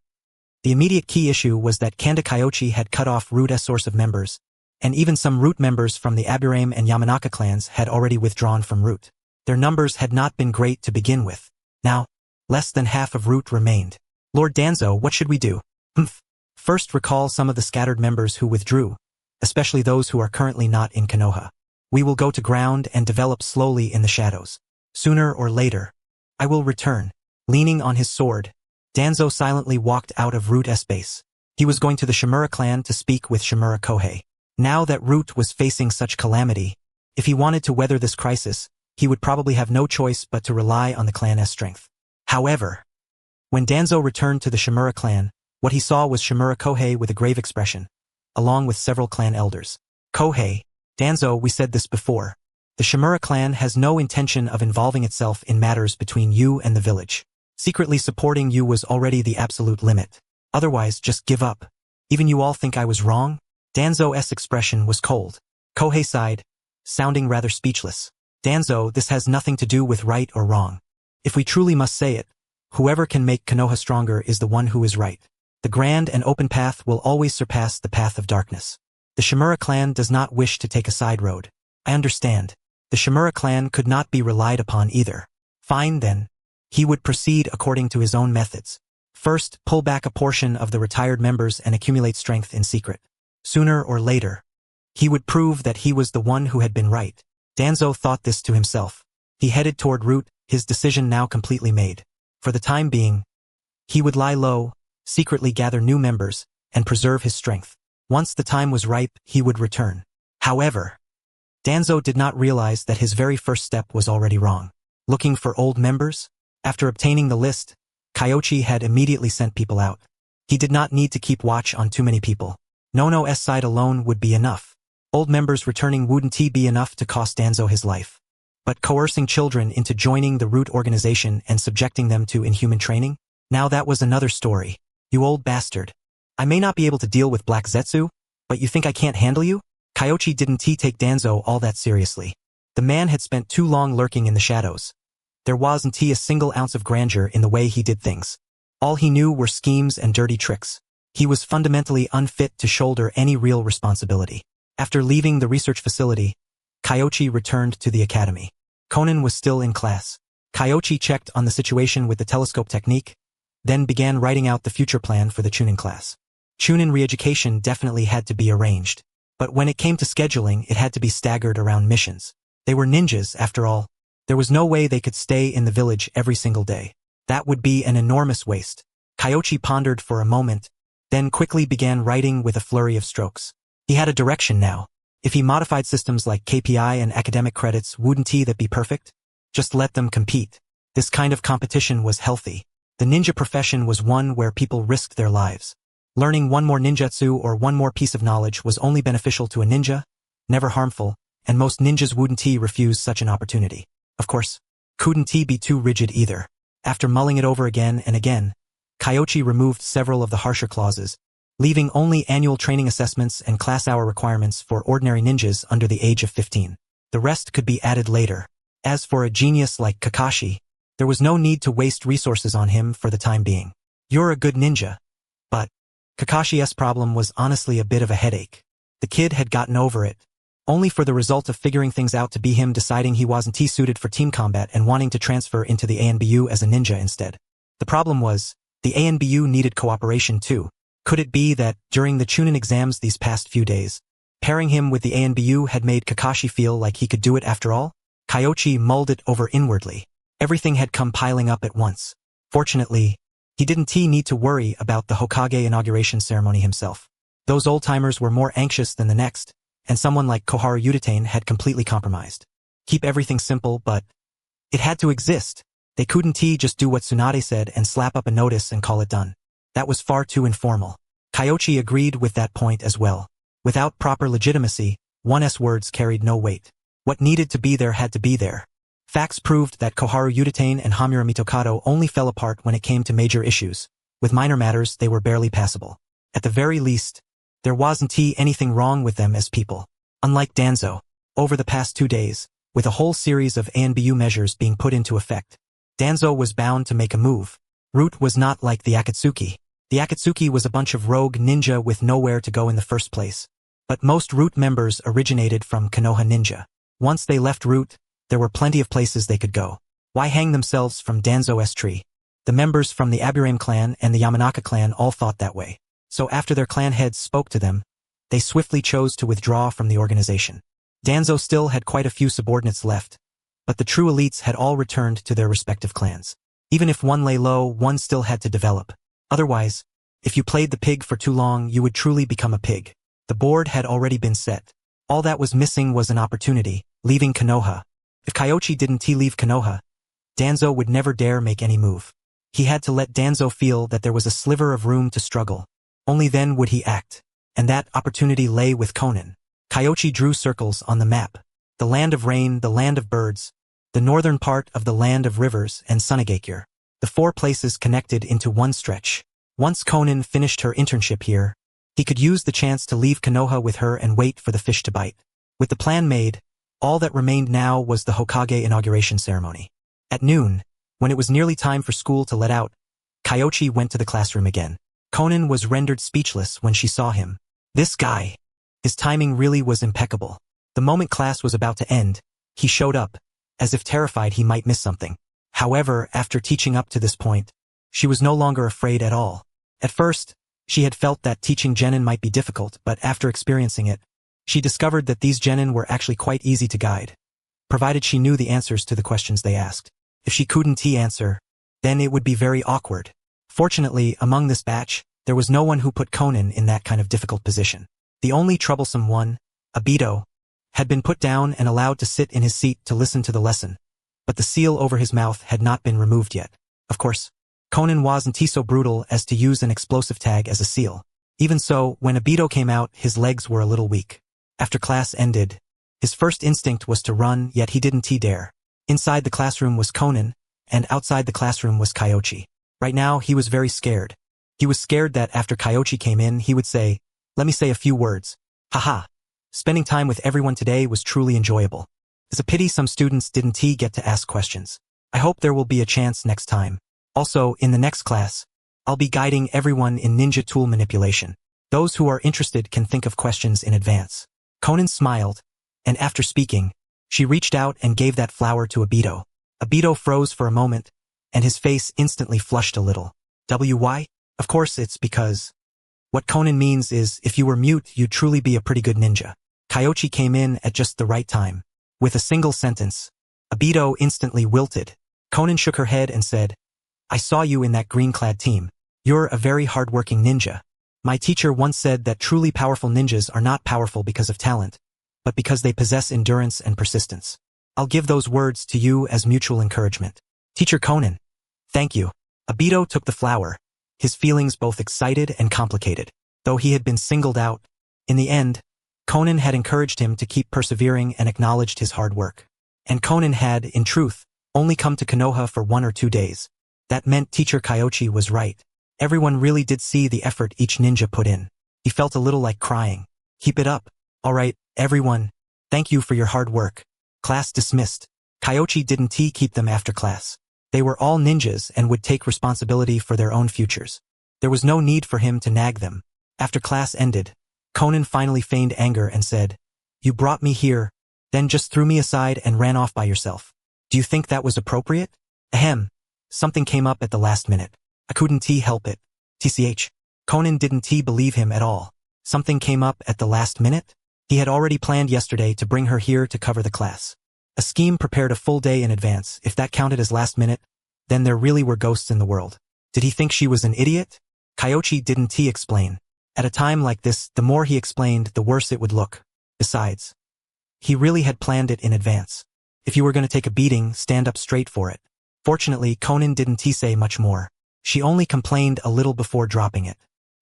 the immediate key issue was that Kanda Kyoichi had cut off Root's source of members, and even some Root members from the Aburame and Yamanaka clans had already withdrawn from Root. Their numbers had not been great to begin with. Now, less than half of Root remained. Lord Danzo, what should we do? First, recall some of the scattered members who withdrew, especially those who are currently not in Konoha. We will go to ground and develop slowly in the shadows. Sooner or later, I will return. Leaning on his sword, Danzo silently walked out of Root's base. He was going to the Shimura clan to speak with Shimura Kohei. Now that Root was facing such calamity, if he wanted to weather this crisis, he would probably have no choice but to rely on the clan's strength. However, when Danzo returned to the Shimura clan, what he saw was Shimura Kohei with a grave expression, along with several clan elders. Kohei, Danzo, we said this before. The Shimura clan has no intention of involving itself in matters between you and the village. Secretly supporting you was already the absolute limit. Otherwise, just give up. Even you all think I was wrong? Danzo's expression was cold. Kohei sighed, sounding rather speechless. Danzo, this has nothing to do with right or wrong. If we truly must say it, whoever can make Konoha stronger is the one who is right. The grand and open path will always surpass the path of darkness. The Shimura clan does not wish to take a side road. I understand. The Shimura clan could not be relied upon either. Fine then. He would proceed according to his own methods. First, pull back a portion of the retired members and accumulate strength in secret. Sooner or later, he would prove that he was the one who had been right. Danzo thought this to himself. He headed toward Root, his decision now completely made. For the time being, he would lie low, secretly gather new members, and preserve his strength. Once the time was ripe, he would return. However, Danzo did not realize that his very first step was already wrong. Looking for old members? After obtaining the list, Kyoichi had immediately sent people out. He did not need to keep watch on too many people. Nono's side alone would be enough. Old members returning wouldn't be enough to cost Danzo his life. But coercing children into joining the Root organization and subjecting them to inhuman training? Now that was another story. You old bastard. I may not be able to deal with Black Zetsu, but you think I can't handle you? Kyoichi didn't take Danzo all that seriously. The man had spent too long lurking in the shadows. There wasn't a single ounce of grandeur in the way he did things. All he knew were schemes and dirty tricks. He was fundamentally unfit to shoulder any real responsibility. After leaving the research facility, Kyoichi returned to the academy. Conan was still in class. Kyoichi checked on the situation with the telescope technique, then began writing out the future plan for the Chunin class. Chunin re-education definitely had to be arranged. But when it came to scheduling, it had to be staggered around missions. They were ninjas, after all. There was no way they could stay in the village every single day. That would be an enormous waste. Kyoichi pondered for a moment, then quickly began writing with a flurry of strokes. He had a direction now. If he modified systems like KPI and academic credits, wouldn't that be perfect? Just let them compete. This kind of competition was healthy. The ninja profession was one where people risked their lives. Learning one more ninjutsu or one more piece of knowledge was only beneficial to a ninja, never harmful, and most ninjas wouldn't refuse such an opportunity. Of course, couldn't be too rigid either. After mulling it over again and again, Kyoichi removed several of the harsher clauses, leaving only annual training assessments and class hour requirements for ordinary ninjas under the age of 15. The rest could be added later. As for a genius like Kakashi, there was no need to waste resources on him for the time being. You're a good ninja. But Kakashi's problem was honestly a bit of a headache. The kid had gotten over it, only for the result of figuring things out to be him deciding he wasn't suited for team combat and wanting to transfer into the ANBU as a ninja instead. The problem was, the ANBU needed cooperation too. Could it be that, during the Chunin exams these past few days, pairing him with the ANBU had made Kakashi feel like he could do it after all? Kyoichi mulled it over inwardly. Everything had come piling up at once. Fortunately, he didn't need to worry about the Hokage inauguration ceremony himself. Those old-timers were more anxious than the next, and someone like Koharu Uchiha had completely compromised. Keep everything simple, but it had to exist. They couldn't just do what Tsunade said and slap up a notice and call it done. That was far too informal. Kyoichi agreed with that point as well. Without proper legitimacy, one's words carried no weight. What needed to be there had to be there. Facts proved that Koharu Uchiha and Hamura Mitokado only fell apart when it came to major issues. With minor matters, they were barely passable. At the very least, there wasn't anything wrong with them as people. Unlike Danzo, over the past 2 days, with a whole series of ANBU measures being put into effect, Danzo was bound to make a move. Root was not like the Akatsuki. The Akatsuki was a bunch of rogue ninja with nowhere to go in the first place. But most Root members originated from Konoha ninja. Once they left Root, there were plenty of places they could go. Why hang themselves from Danzo's tree? The members from the Aburame clan and the Yamanaka clan all thought that way. So after their clan heads spoke to them, they swiftly chose to withdraw from the organization. Danzo still had quite a few subordinates left, but the true elites had all returned to their respective clans. Even if one lay low, one still had to develop. Otherwise, if you played the pig for too long, you would truly become a pig. The board had already been set. All that was missing was an opportunity, leaving Konoha. If Kyoichi didn't leave Konoha, Danzo would never dare make any move. He had to let Danzo feel that there was a sliver of room to struggle. Only then would he act. And that opportunity lay with Konan. Kyoichi drew circles on the map. The land of rain, the land of birds, the northern part of the land of rivers and Sunagakure. The 4 places connected into one stretch. Once Konan finished her internship here, he could use the chance to leave Konoha with her and wait for the fish to bite. With the plan made, all that remained now was the Hokage inauguration ceremony. At noon, when it was nearly time for school to let out, Kyoichi went to the classroom again. Konan was rendered speechless when she saw him. This guy. His timing really was impeccable. The moment class was about to end, he showed up, as if terrified he might miss something. However, after teaching up to this point, she was no longer afraid at all. At first, she had felt that teaching genin might be difficult, but after experiencing it, she discovered that these genin were actually quite easy to guide, provided she knew the answers to the questions they asked. If she couldn't answer, then it would be very awkward. Fortunately, among this batch, there was no one who put Konan in that kind of difficult position. The only troublesome one, Obito, had been put down and allowed to sit in his seat to listen to the lesson, but the seal over his mouth had not been removed yet. Of course, Konan wasn't so brutal as to use an explosive tag as a seal. Even so, when Obito came out, his legs were a little weak. After class ended, his first instinct was to run, yet he didn't dare. Inside the classroom was Konan, and outside the classroom was Kyoichi. Right now, he was very scared. He was scared that after Kyoichi came in, he would say, "Let me say a few words. Haha. Spending time with everyone today was truly enjoyable. It's a pity some students didn't get to ask questions. I hope there will be a chance next time. Also, in the next class, I'll be guiding everyone in ninja tool manipulation. Those who are interested can think of questions in advance." Konan smiled, and after speaking, she reached out and gave that flower to Obito. Obito froze for a moment, and his face instantly flushed a little. Why? Of course it's because. What Konan means is, if you were mute, you'd truly be a pretty good ninja. Kyoichi came in at just the right time. With a single sentence, Obito instantly wilted. Konan shook her head and said, "I saw you in that green-clad team. You're a very hard-working ninja. My teacher once said that truly powerful ninjas are not powerful because of talent, but because they possess endurance and persistence. I'll give those words to you as mutual encouragement. Teacher Konan." "Thank you." Obito took the flower, his feelings both excited and complicated. Though he had been singled out, in the end, Konan had encouraged him to keep persevering and acknowledged his hard work. And Konan had, in truth, only come to Konoha for 1 or 2 days. That meant Teacher Kyoichi was right. Everyone really did see the effort each ninja put in. He felt a little like crying. "Keep it up. All right, everyone. Thank you for your hard work." Class dismissed. Kyoichi didn't keep them after class. They were all ninjas and would take responsibility for their own futures. There was no need for him to nag them. After class ended, Konan finally feigned anger and said, "You brought me here, then just threw me aside and ran off by yourself. Do you think that was appropriate?" "Ahem. Something came up at the last minute. I couldn't help it." TCH. Konan didn't believe him at all. Something came up at the last minute? He had already planned yesterday to bring her here to cover the class. A scheme prepared a full day in advance. If that counted as last minute, then there really were ghosts in the world. Did he think she was an idiot? Kyoichi didn't explain. At a time like this, the more he explained, the worse it would look. Besides, he really had planned it in advance. If you were going to take a beating, stand up straight for it. Fortunately, Konan didn't say much more. She only complained a little before dropping it.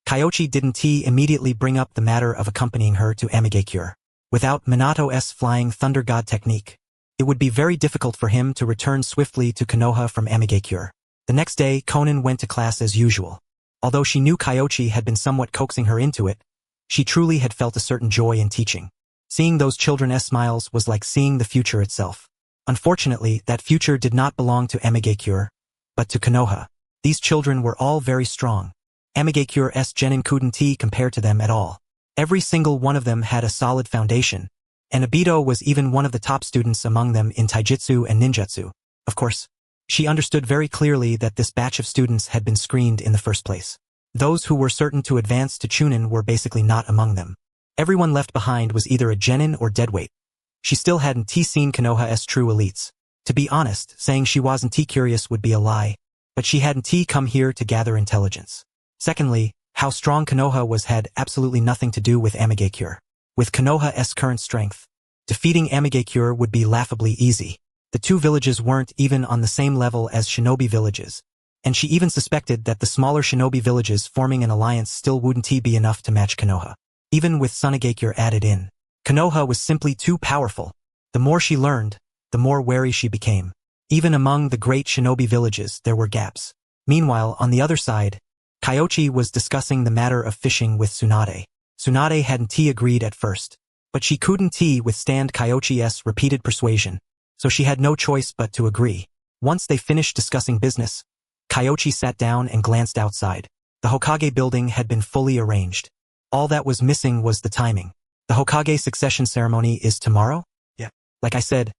Kyoichi didn't immediately bring up the matter of accompanying her to Amigakure. Without Minato's flying thunder god technique, it would be very difficult for him to return swiftly to Konoha from Amigakure. The next day, Konan went to class as usual. Although she knew Kyoichi had been somewhat coaxing her into it, she truly had felt a certain joy in teaching. Seeing those children's smiles was like seeing the future itself. Unfortunately, that future did not belong to Amigakure, but to Konoha. These children were all very strong. Amigakure's genin couldn't compare to them at all. Every single one of them had a solid foundation, and Obito was even one of the top students among them in taijutsu and ninjutsu. Of course, she understood very clearly that this batch of students had been screened in the first place. Those who were certain to advance to Chunin were basically not among them. Everyone left behind was either a genin or deadweight. She still hadn't seen Konoha's true elites. To be honest, saying she wasn't curious would be a lie, but she hadn't come here to gather intelligence. Secondly, how strong Konoha was had absolutely nothing to do with Amigakure. With Konoha's current strength, defeating Amigakure would be laughably easy. The two villages weren't even on the same level as shinobi villages, and she even suspected that the smaller shinobi villages forming an alliance still wouldn't be enough to match Konoha. Even with Sunagakure added in, Konoha was simply too powerful. The more she learned, the more wary she became. Even among the great shinobi villages there were gaps. Meanwhile, on the other side, Kyoichi was discussing the matter of fishing with Tsunade. Tsunade hadn't agreed at first, but she couldn't withstand Kyoichi's repeated persuasion, so she had no choice but to agree. Once they finished discussing business, Kyoichi sat down and glanced outside. The Hokage building had been fully arranged. All that was missing was the timing. The Hokage succession ceremony is tomorrow? Yeah. Like I said,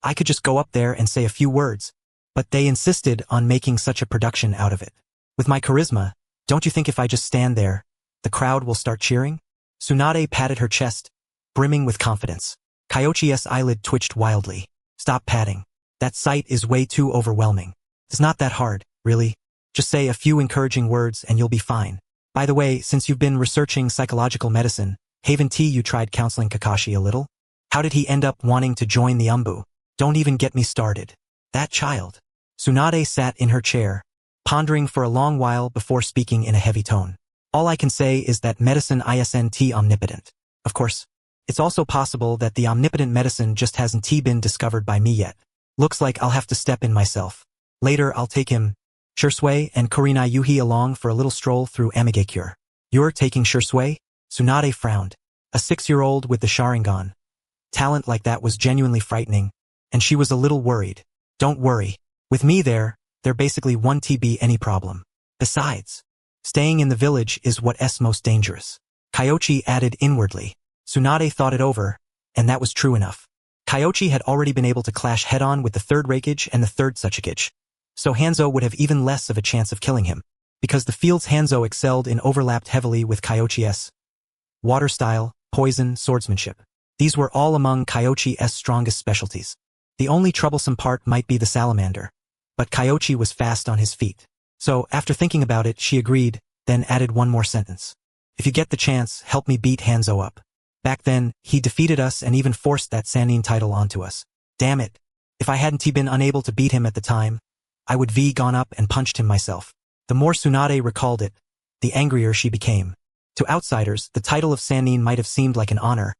I could just go up there and say a few words, but they insisted on making such a production out of it. With my charisma, don't you think if I just stand there, the crowd will start cheering? Tsunade patted her chest, brimming with confidence. Kyoichi's eyelid twitched wildly. Stop patting. That sight is way too overwhelming. It's not that hard, really. Just say a few encouraging words and you'll be fine. By the way, since you've been researching psychological medicine, haven't you tried counseling Kakashi a little? How did he end up wanting to join the Umbu? Don't even get me started. That child. Tsunade sat in her chair, pondering for a long while before speaking in a heavy tone. All I can say is that medicine isn't omnipotent. Of course, it's also possible that the omnipotent medicine just hasn't been discovered by me yet. Looks like I'll have to step in myself. Later I'll take him, Shisui and Korina Yuhi along for a little stroll through Amigakure. You're taking Shisui? Tsunade frowned. A 6-year-old with the Sharingan. Talent like that was genuinely frightening, and she was a little worried. Don't worry. With me there basically won't be any problem. Besides, staying in the village is what's most dangerous. Kyoichi added inwardly. Tsunade thought it over, and that was true enough. Kyoichi had already been able to clash head-on with the third Raikage and the third Tsuchikage, so Hanzo would have even less of a chance of killing him, because the field's Hanzo excelled in overlapped heavily with Kyoichi's water style, poison, swordsmanship. These were all among Kyoichi's strongest specialties. The only troublesome part might be the salamander, but Kyoichi was fast on his feet. So, after thinking about it, she agreed, then added one more sentence. If you get the chance, help me beat Hanzo up. Back then, he defeated us and even forced that Sannin title onto us. Damn it. If I hadn't been unable to beat him at the time, I would have gone up and punched him myself. The more Tsunade recalled it, the angrier she became. To outsiders, the title of Sannin might have seemed like an honor,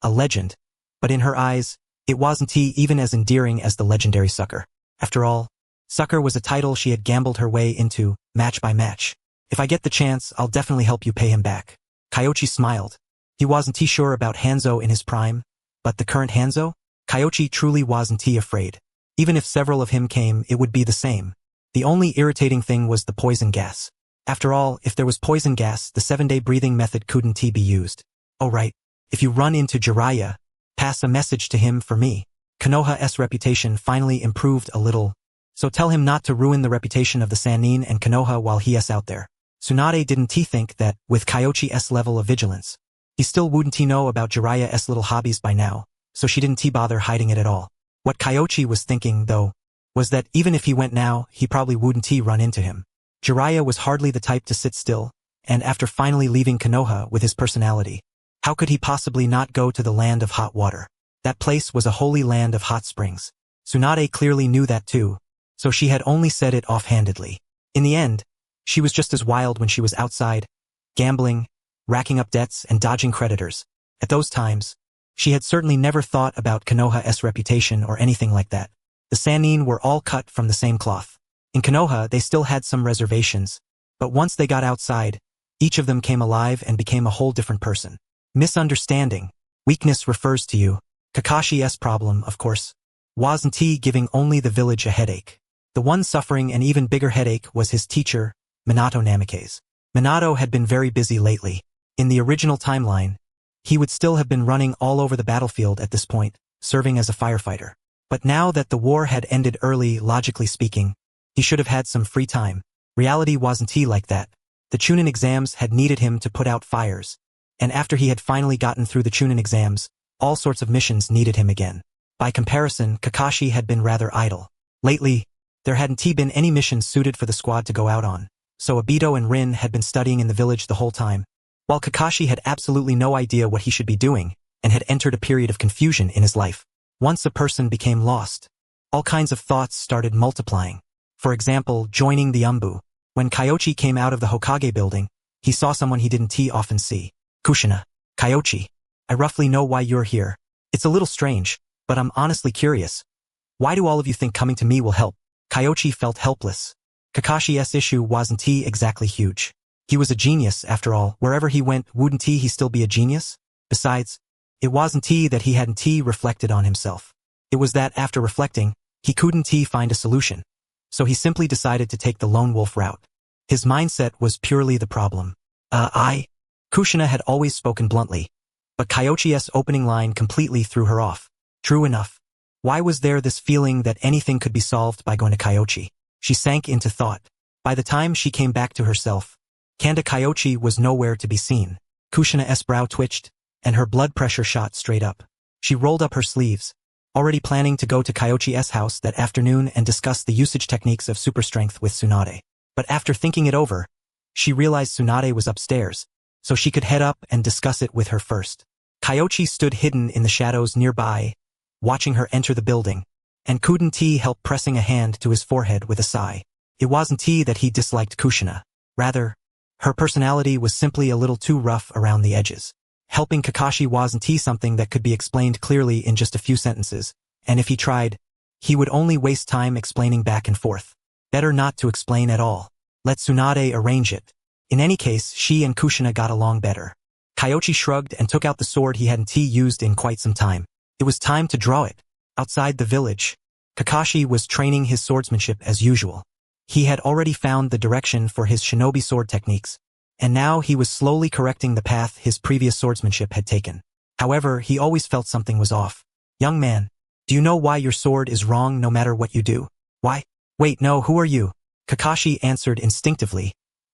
a legend, but in her eyes, it wasn't even as endearing as the legendary Sucker. After all, Sucker was a title she had gambled her way into, match by match. If I get the chance, I'll definitely help you pay him back. Kyoichi smiled. He wasn't sure about Hanzo in his prime, but the current Hanzo? Kyoichi truly wasn't afraid. Even if several of him came, it would be the same. The only irritating thing was the poison gas. After all, if there was poison gas, the 7-day breathing method couldn't be used. Oh right, if you run into Jiraiya, pass a message to him for me. Konoha's reputation finally improved a little, so tell him not to ruin the reputation of the Sannin and Konoha while he's out there. Tsunade didn't think that, with Kyoichi's level of vigilance, he still wouldn't know about Jiraiya's little hobbies by now, so she didn't bother hiding it at all. What Kyoichi was thinking, though, was that even if he went now, he probably wouldn't run into him. Jiraiya was hardly the type to sit still, and after finally leaving Konoha with his personality, how could he possibly not go to the land of hot water? That place was a holy land of hot springs. Tsunade clearly knew that too, so she had only said it offhandedly. In the end, she was just as wild when she was outside, gambling, racking up debts and dodging creditors. At those times, she had certainly never thought about Konoha's reputation or anything like that. The Sannin were all cut from the same cloth. In Konoha, they still had some reservations, but once they got outside, each of them came alive and became a whole different person. Misunderstanding. Weakness refers to you. Kakashi's problem, of course, wasn't he giving only the village a headache. The one suffering an even bigger headache was his teacher, Minato Namikaze. Minato had been very busy lately. In the original timeline, he would still have been running all over the battlefield at this point, serving as a firefighter. But now that the war had ended early, logically speaking, he should have had some free time. Reality wasn't like that. The Chunin exams had needed him to put out fires, and after he had finally gotten through the Chunin exams, all sorts of missions needed him again. By comparison, Kakashi had been rather idle. Lately, there hadn't been any missions suited for the squad to go out on, so Obito and Rin had been studying in the village the whole time, while Kakashi had absolutely no idea what he should be doing and had entered a period of confusion in his life. Once a person became lost, all kinds of thoughts started multiplying. For example, joining the Umbu. When Kyoichi came out of the Hokage building, he saw someone he didn't often see. Kushina. Kyoichi. I roughly know why you're here. It's a little strange, but I'm honestly curious. Why do all of you think coming to me will help? Kyoichi felt helpless. Kakashi's issue wasn't exactly huge. He was a genius, after all. Wherever he went, wouldn't he still be a genius? Besides, it wasn't that he hadn't reflected on himself. It was that after reflecting, he couldn't find a solution. So he simply decided to take the lone wolf route. His mindset was purely the problem. Kushina had always spoken bluntly, but Kyoichi's opening line completely threw her off. True enough. Why was there this feeling that anything could be solved by going to Kyoichi? She sank into thought. By the time she came back to herself, Kanda Kyoichi was nowhere to be seen. Kushina's brow twitched, and her blood pressure shot straight up. She rolled up her sleeves, already planning to go to Kyoichi's house that afternoon and discuss the usage techniques of super strength with Tsunade. But after thinking it over, she realized Tsunade was upstairs, so she could head up and discuss it with her first. Kyoichi stood hidden in the shadows nearby, watching her enter the building, and couldn't help pressing a hand to his forehead with a sigh. It wasn't that he disliked Kushina. Rather, her personality was simply a little too rough around the edges. Helping Kakashi wasn't something that could be explained clearly in just a few sentences, and if he tried, he would only waste time explaining back and forth. Better not to explain at all. Let Tsunade arrange it. In any case, she and Kushina got along better. Kyoichi shrugged and took out the sword he hadn't used in quite some time. It was time to draw it. Outside the village, Kakashi was training his swordsmanship as usual. He had already found the direction for his shinobi sword techniques, and now he was slowly correcting the path his previous swordsmanship had taken. However, he always felt something was off. Young man, do you know why your sword is wrong no matter what you do? Why? Wait, no, who are you? Kakashi answered instinctively,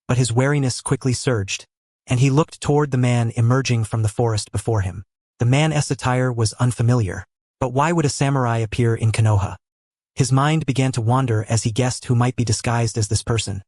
but his wariness quickly surged, and he looked toward the man emerging from the forest before him. The man's attire was unfamiliar, but why would a samurai appear in Konoha? His mind began to wander as he guessed who might be disguised as this person.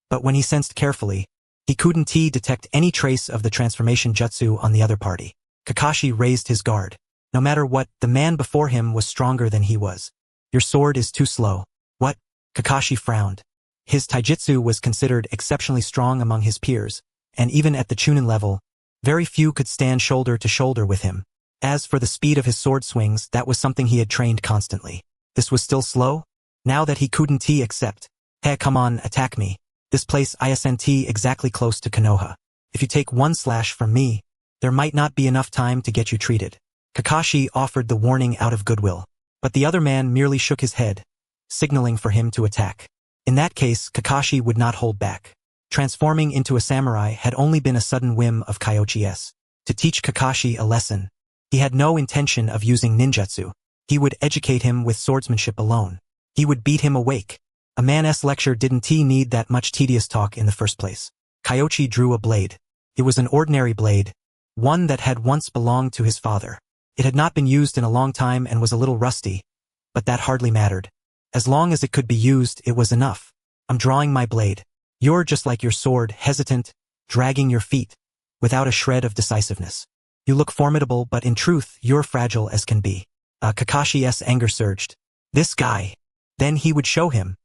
But when he sensed carefully, he couldn't detect any trace of the transformation jutsu on the other party. Kakashi raised his guard. No matter what, the man before him was stronger than he was. Your sword is too slow. What? Kakashi frowned. His taijutsu was considered exceptionally strong among his peers, and even at the Chunin level, very few could stand shoulder to shoulder with him. As for the speed of his sword swings, that was something he had trained constantly. This was still slow? Now that he couldn't accept. Hey, come on, attack me. This place isn't exactly close to Konoha. If you take one slash from me, there might not be enough time to get you treated. Kakashi offered the warning out of goodwill, but the other man merely shook his head, signaling for him to attack. In that case, Kakashi would not hold back. Transforming into a samurai had only been a sudden whim of Kyoichi's. To teach Kakashi a lesson, he had no intention of using ninjutsu. He would educate him with swordsmanship alone. He would beat him awake. A man's lecture didn't need that much tedious talk in the first place. Kyoichi drew a blade. It was an ordinary blade, one that had once belonged to his father. It had not been used in a long time and was a little rusty, but that hardly mattered. As long as it could be used, it was enough. I'm drawing my blade. You're just like your sword, hesitant, dragging your feet, without a shred of decisiveness. You look formidable, but in truth, you're fragile as can be. Kakashi's anger surged. This guy. Then he would show him.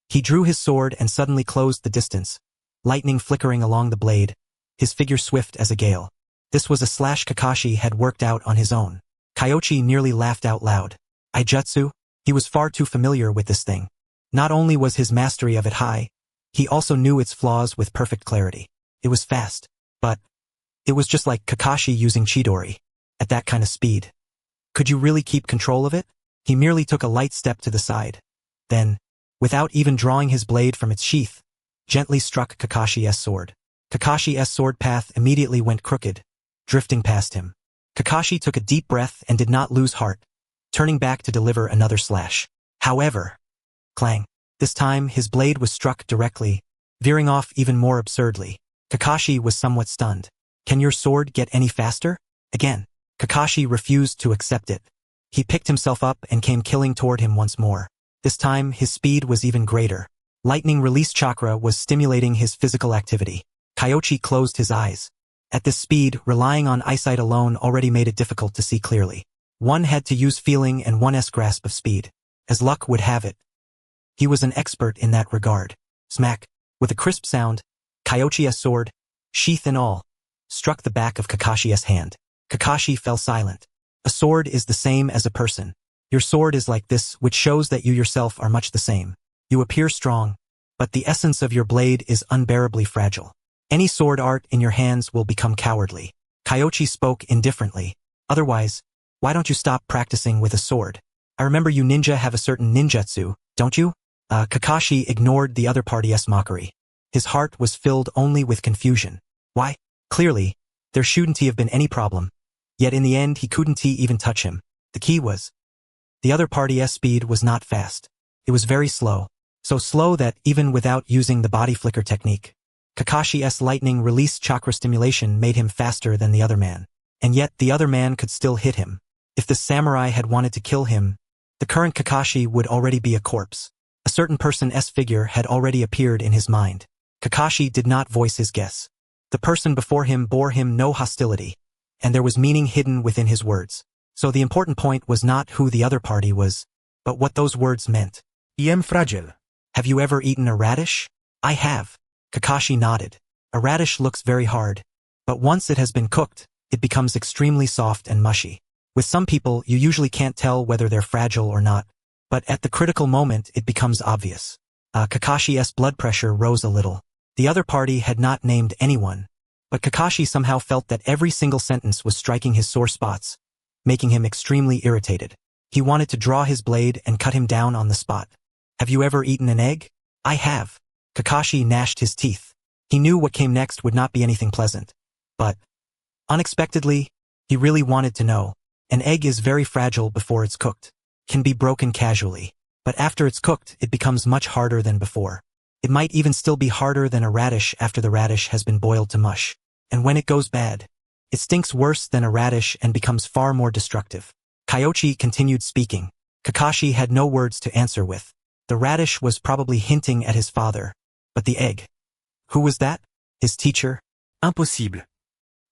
He drew his sword and suddenly closed the distance, lightning flickering along the blade, his figure swift as a gale. This was a slash Kakashi had worked out on his own. Kyoichi nearly laughed out loud. Aijutsu? He was far too familiar with this thing. Not only was his mastery of it high, he also knew its flaws with perfect clarity. It was fast, but it was just like Kakashi using Chidori. At that kind of speed. Could you really keep control of it? He merely took a light step to the side. Then, without even drawing his blade from its sheath, gently struck Kakashi's sword. Kakashi's sword path immediately went crooked, drifting past him. Kakashi took a deep breath and did not lose heart, turning back to deliver another slash. However, clang. This time his blade was struck directly, veering off even more absurdly. Kakashi was somewhat stunned. Can your sword get any faster? Again. Kakashi refused to accept it. He picked himself up and came killing toward him once more. This time, his speed was even greater. Lightning release chakra was stimulating his physical activity. Kyoichi closed his eyes. At this speed, relying on eyesight alone already made it difficult to see clearly. One had to use feeling and one's grasp of speed. As luck would have it, he was an expert in that regard. Smack! With a crisp sound, Kyoichi's sword, sheath and all, struck the back of Kakashi's hand. Kakashi fell silent. A sword is the same as a person. Your sword is like this, which shows that you yourself are much the same. You appear strong, but the essence of your blade is unbearably fragile. Any sword art in your hands will become cowardly. Kyoichi spoke indifferently. Otherwise, why don't you stop practicing with a sword? I remember you ninja have a certain ninjutsu, don't you? Kakashi ignored the other party's mockery. His heart was filled only with confusion. Why? Clearly, there shouldn't have been any problem. Yet in the end he couldn't even touch him. The key was, the other party's speed was not fast. It was very slow. So slow that even without using the body flicker technique, Kakashi's lightning release chakra stimulation made him faster than the other man. And yet the other man could still hit him. If the samurai had wanted to kill him, the current Kakashi would already be a corpse. A certain person's figure had already appeared in his mind. Kakashi did not voice his guess. The person before him bore him no hostility, and there was meaning hidden within his words. So the important point was not who the other party was, but what those words meant. I am fragile. Have you ever eaten a radish? I have. Kakashi nodded. A radish looks very hard, but once it has been cooked, it becomes extremely soft and mushy. With some people, you usually can't tell whether they're fragile or not, but at the critical moment, it becomes obvious. Kakashi's blood pressure rose a little. The other party had not named anyone, but Kakashi somehow felt that every single sentence was striking his sore spots, making him extremely irritated. He wanted to draw his blade and cut him down on the spot. Have you ever eaten an egg? I have. Kakashi gnashed his teeth. He knew what came next would not be anything pleasant. But, unexpectedly, he really wanted to know. An egg is very fragile before it's cooked. Can be broken casually. But after it's cooked, it becomes much harder than before. It might even still be harder than a radish after the radish has been boiled to mush. And when it goes bad, it stinks worse than a radish and becomes far more destructive. Kyoichi continued speaking. Kakashi had no words to answer with. The radish was probably hinting at his father. But the egg? Who was that? His teacher? Impossible.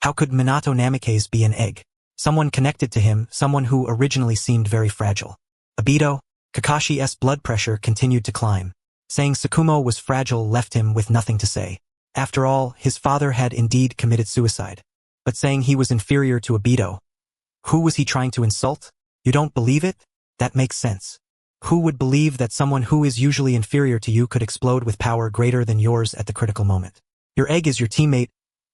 How could Minato Namikaze be an egg? Someone connected to him, someone who originally seemed very fragile. Obito? Kakashi's blood pressure continued to climb. Saying Tsukumo was fragile left him with nothing to say. After all, his father had indeed committed suicide. But saying he was inferior to Obito, who was he trying to insult? You don't believe it? That makes sense. Who would believe that someone who is usually inferior to you could explode with power greater than yours at the critical moment? Your egg is your teammate,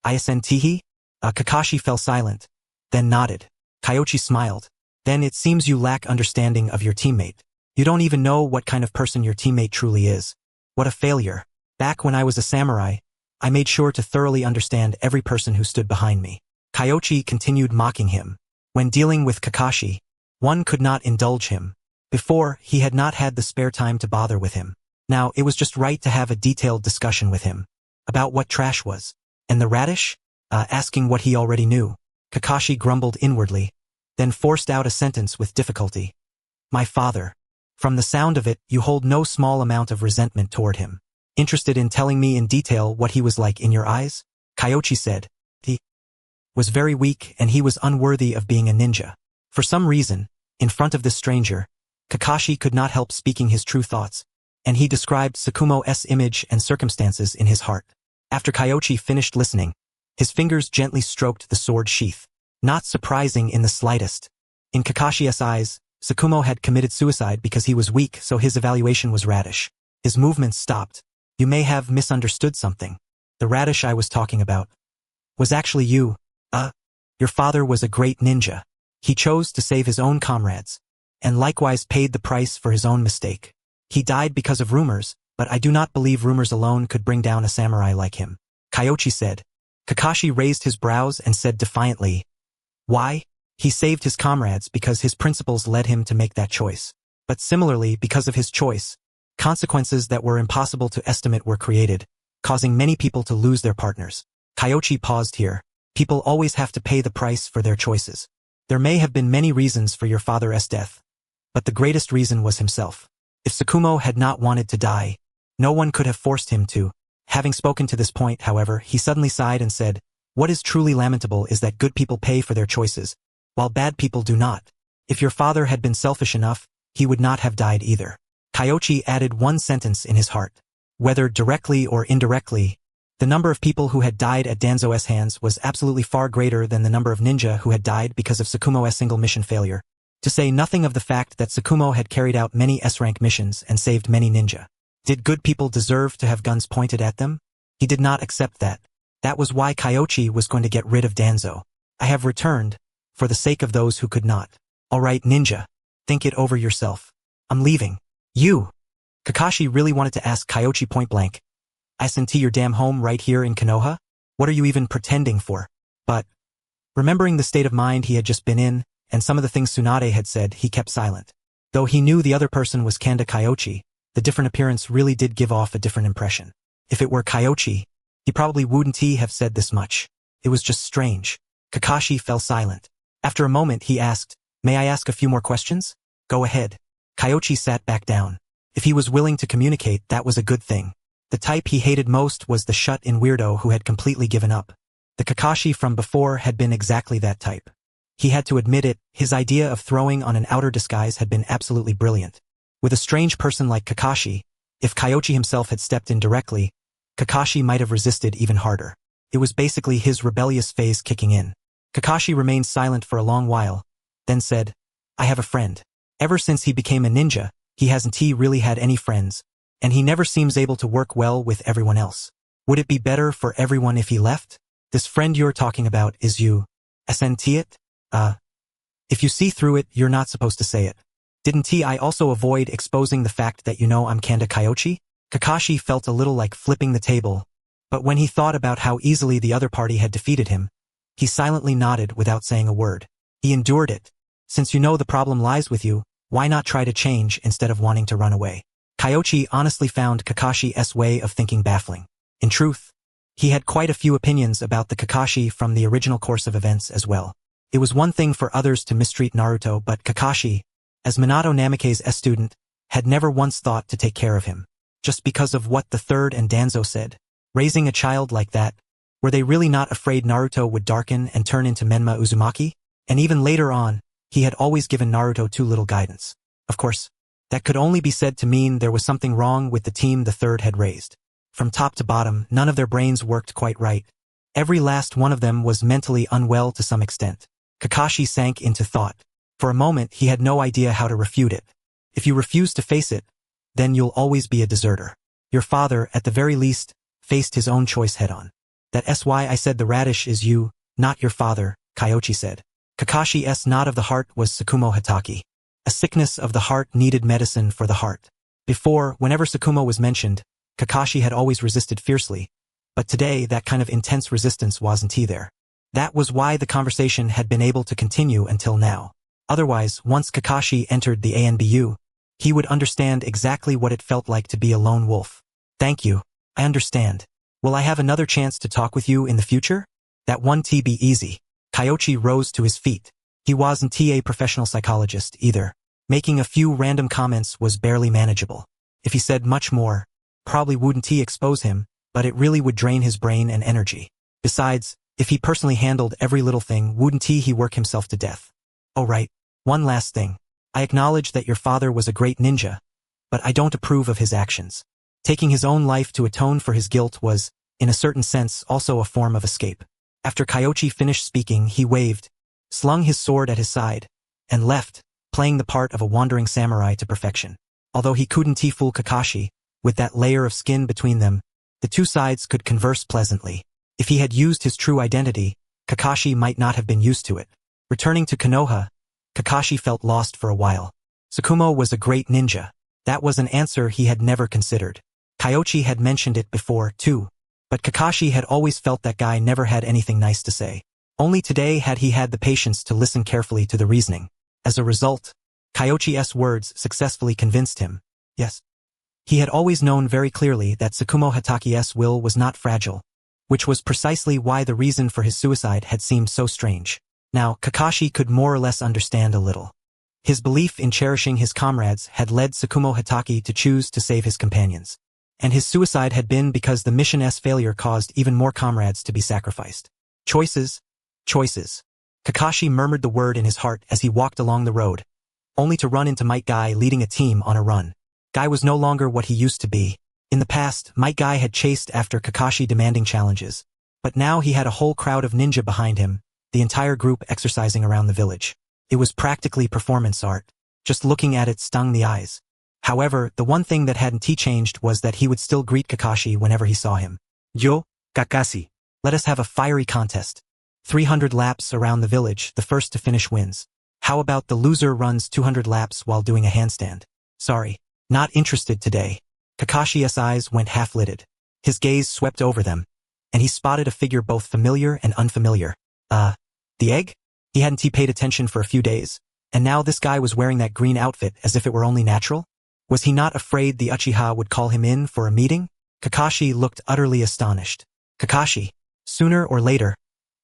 Isn-Tihi? Kakashi fell silent, then nodded. Kyoichi smiled. Then it seems you lack understanding of your teammate. You don't even know what kind of person your teammate truly is. What a failure. Back when I was a samurai, I made sure to thoroughly understand every person who stood behind me. Kyoichi continued mocking him. When dealing with Kakashi, one could not indulge him. Before, he had not had the spare time to bother with him. Now, it was just right to have a detailed discussion with him. About what trash was. And the radish? Asking what he already knew. Kakashi grumbled inwardly, then forced out a sentence with difficulty. My father. From the sound of it, you hold no small amount of resentment toward him. Interested in telling me in detail what he was like in your eyes? Kyoichi said. He was very weak and he was unworthy of being a ninja. For some reason, in front of this stranger, Kakashi could not help speaking his true thoughts, and he described Tsukumo's image and circumstances in his heart. After Kyoichi finished listening, his fingers gently stroked the sword sheath. Not surprising in the slightest. In Kakashi's eyes, Tsukumo had committed suicide because he was weak, so his evaluation was radish. His movements stopped. You may have misunderstood something. The radish I was talking about was actually you. Your father was a great ninja. He chose to save his own comrades, and likewise paid the price for his own mistake. He died because of rumors, but I do not believe rumors alone could bring down a samurai like him. Kyoichi said. Kakashi raised his brows and said defiantly, why? He saved his comrades because his principles led him to make that choice. But similarly, because of his choice, consequences that were impossible to estimate were created, causing many people to lose their partners. Kyoichi paused here. People always have to pay the price for their choices. There may have been many reasons for your father's death, but the greatest reason was himself. If Tsukumo had not wanted to die, no one could have forced him to. Having spoken to this point, however, he suddenly sighed and said, "What is truly lamentable is that good people pay for their choices, while bad people do not. If your father had been selfish enough, he would not have died either." Kyoichi added one sentence in his heart. Whether directly or indirectly, the number of people who had died at Danzo's hands was absolutely far greater than the number of ninja who had died because of Tsukumo's single mission failure. To say nothing of the fact that Tsukumo had carried out many S-rank missions and saved many ninja. Did good people deserve to have guns pointed at them? He did not accept that. That was why Kyoichi was going to get rid of Danzo. "I have returned, for the sake of those who could not." "Alright, ninja. Think it over yourself. I'm leaving." "You!" Kakashi really wanted to ask Kyoichi point blank, "Isn't your damn home right here in Konoha? What are you even pretending for?" But, remembering the state of mind he had just been in, and some of the things Tsunade had said, he kept silent. Though he knew the other person was Kanda Kyoichi, the different appearance really did give off a different impression. If it were Kyoichi, he probably wouldn't have said this much. It was just strange. Kakashi fell silent. After a moment he asked, "May I ask a few more questions?" "Go ahead." Kyoichi sat back down. If he was willing to communicate, that was a good thing. The type he hated most was the shut-in weirdo who had completely given up. The Kakashi from before had been exactly that type. He had to admit it, his idea of throwing on an outer disguise had been absolutely brilliant. With a strange person like Kakashi, if Kyoichi himself had stepped in directly, Kakashi might have resisted even harder. It was basically his rebellious phase kicking in. Kakashi remained silent for a long while, then said, "I have a friend. Ever since he became a ninja, he hasn't really had any friends, and he never seems able to work well with everyone else. Would it be better for everyone if he left? This friend you're talking about is you. Isn't it? If you see through it, you're not supposed to say it. Didn't I also avoid exposing the fact that you know I'm Kanda Kyoichi?" Kakashi felt a little like flipping the table, but when he thought about how easily the other party had defeated him, he silently nodded without saying a word. He endured it. Since you know the problem lies with you, why not try to change instead of wanting to run away? Kyoichi honestly found Kakashi's way of thinking baffling. In truth, he had quite a few opinions about the Kakashi from the original course of events as well. It was one thing for others to mistreat Naruto, but Kakashi, as Minato Namake's student, had never once thought to take care of him. Just because of what the third and Danzo said. Raising a child like that, were they really not afraid Naruto would darken and turn into Menma Uzumaki? And even later on, he had always given Naruto too little guidance. Of course, that could only be said to mean there was something wrong with the team the third had raised. From top to bottom, none of their brains worked quite right. Every last one of them was mentally unwell to some extent. Kakashi sank into thought. For a moment, he had no idea how to refute it. If you refuse to face it, then you'll always be a deserter. Your father, at the very least, faced his own choice head-on. That's why I said the radish is you, not your father, Kyoichi said. Kakashi's nod of the heart was Tsukumo Hatake. A sickness of the heart needed medicine for the heart. Before, whenever Tsukumo was mentioned, Kakashi had always resisted fiercely, but today that kind of intense resistance wasn't there. That was why the conversation had been able to continue until now. Otherwise, once Kakashi entered the ANBU, he would understand exactly what it felt like to be a lone wolf. "Thank you. I understand. Will I have another chance to talk with you in the future?" "That won't be easy." Kyoichi rose to his feet. He wasn't a professional psychologist either. Making a few random comments was barely manageable. If he said much more, probably wouldn't expose him, but it really would drain his brain and energy. Besides, if he personally handled every little thing, wouldn't he work himself to death? "Oh right. One last thing. I acknowledge that your father was a great ninja, but I don't approve of his actions. Taking his own life to atone for his guilt was, in a certain sense, also a form of escape." After Kyoichi finished speaking, he waved, slung his sword at his side, and left, playing the part of a wandering samurai to perfection. Although he couldn't fool Kakashi, with that layer of skin between them, the two sides could converse pleasantly. If he had used his true identity, Kakashi might not have been used to it. Returning to Konoha, Kakashi felt lost for a while. Tsukumo was a great ninja. That was an answer he had never considered. Kyoichi had mentioned it before, too. But Kakashi had always felt that guy never had anything nice to say. Only today had he had the patience to listen carefully to the reasoning. As a result, Kyoichi's words successfully convinced him. Yes. He had always known very clearly that Tsukumo Hatake's will was not fragile, which was precisely why the reason for his suicide had seemed so strange. Now, Kakashi could more or less understand a little. His belief in cherishing his comrades had led Tsukumo Hitaki to choose to save his companions. And his suicide had been because the mission's failure caused even more comrades to be sacrificed. Choices. Choices. Kakashi murmured the word in his heart as he walked along the road, only to run into Might Guy leading a team on a run. Guy was no longer what he used to be. In the past, Might Guy had chased after Kakashi demanding challenges. But now he had a whole crowd of ninja behind him, the entire group exercising around the village. It was practically performance art. Just looking at it stung the eyes. However, the one thing that hadn't changed was that he would still greet Kakashi whenever he saw him. Yo, Kakashi. Let us have a fiery contest. 300 laps around the village, the first to finish wins. How about the loser runs 200 laps while doing a handstand? Sorry, not interested today. Kakashi's eyes went half-lidded. His gaze swept over them, and he spotted a figure both familiar and unfamiliar. The egg? He hadn't paid attention for a few days, and now this guy was wearing that green outfit as if it were only natural? Was he not afraid the Uchiha would call him in for a meeting? Kakashi looked utterly astonished. Kakashi, sooner or later,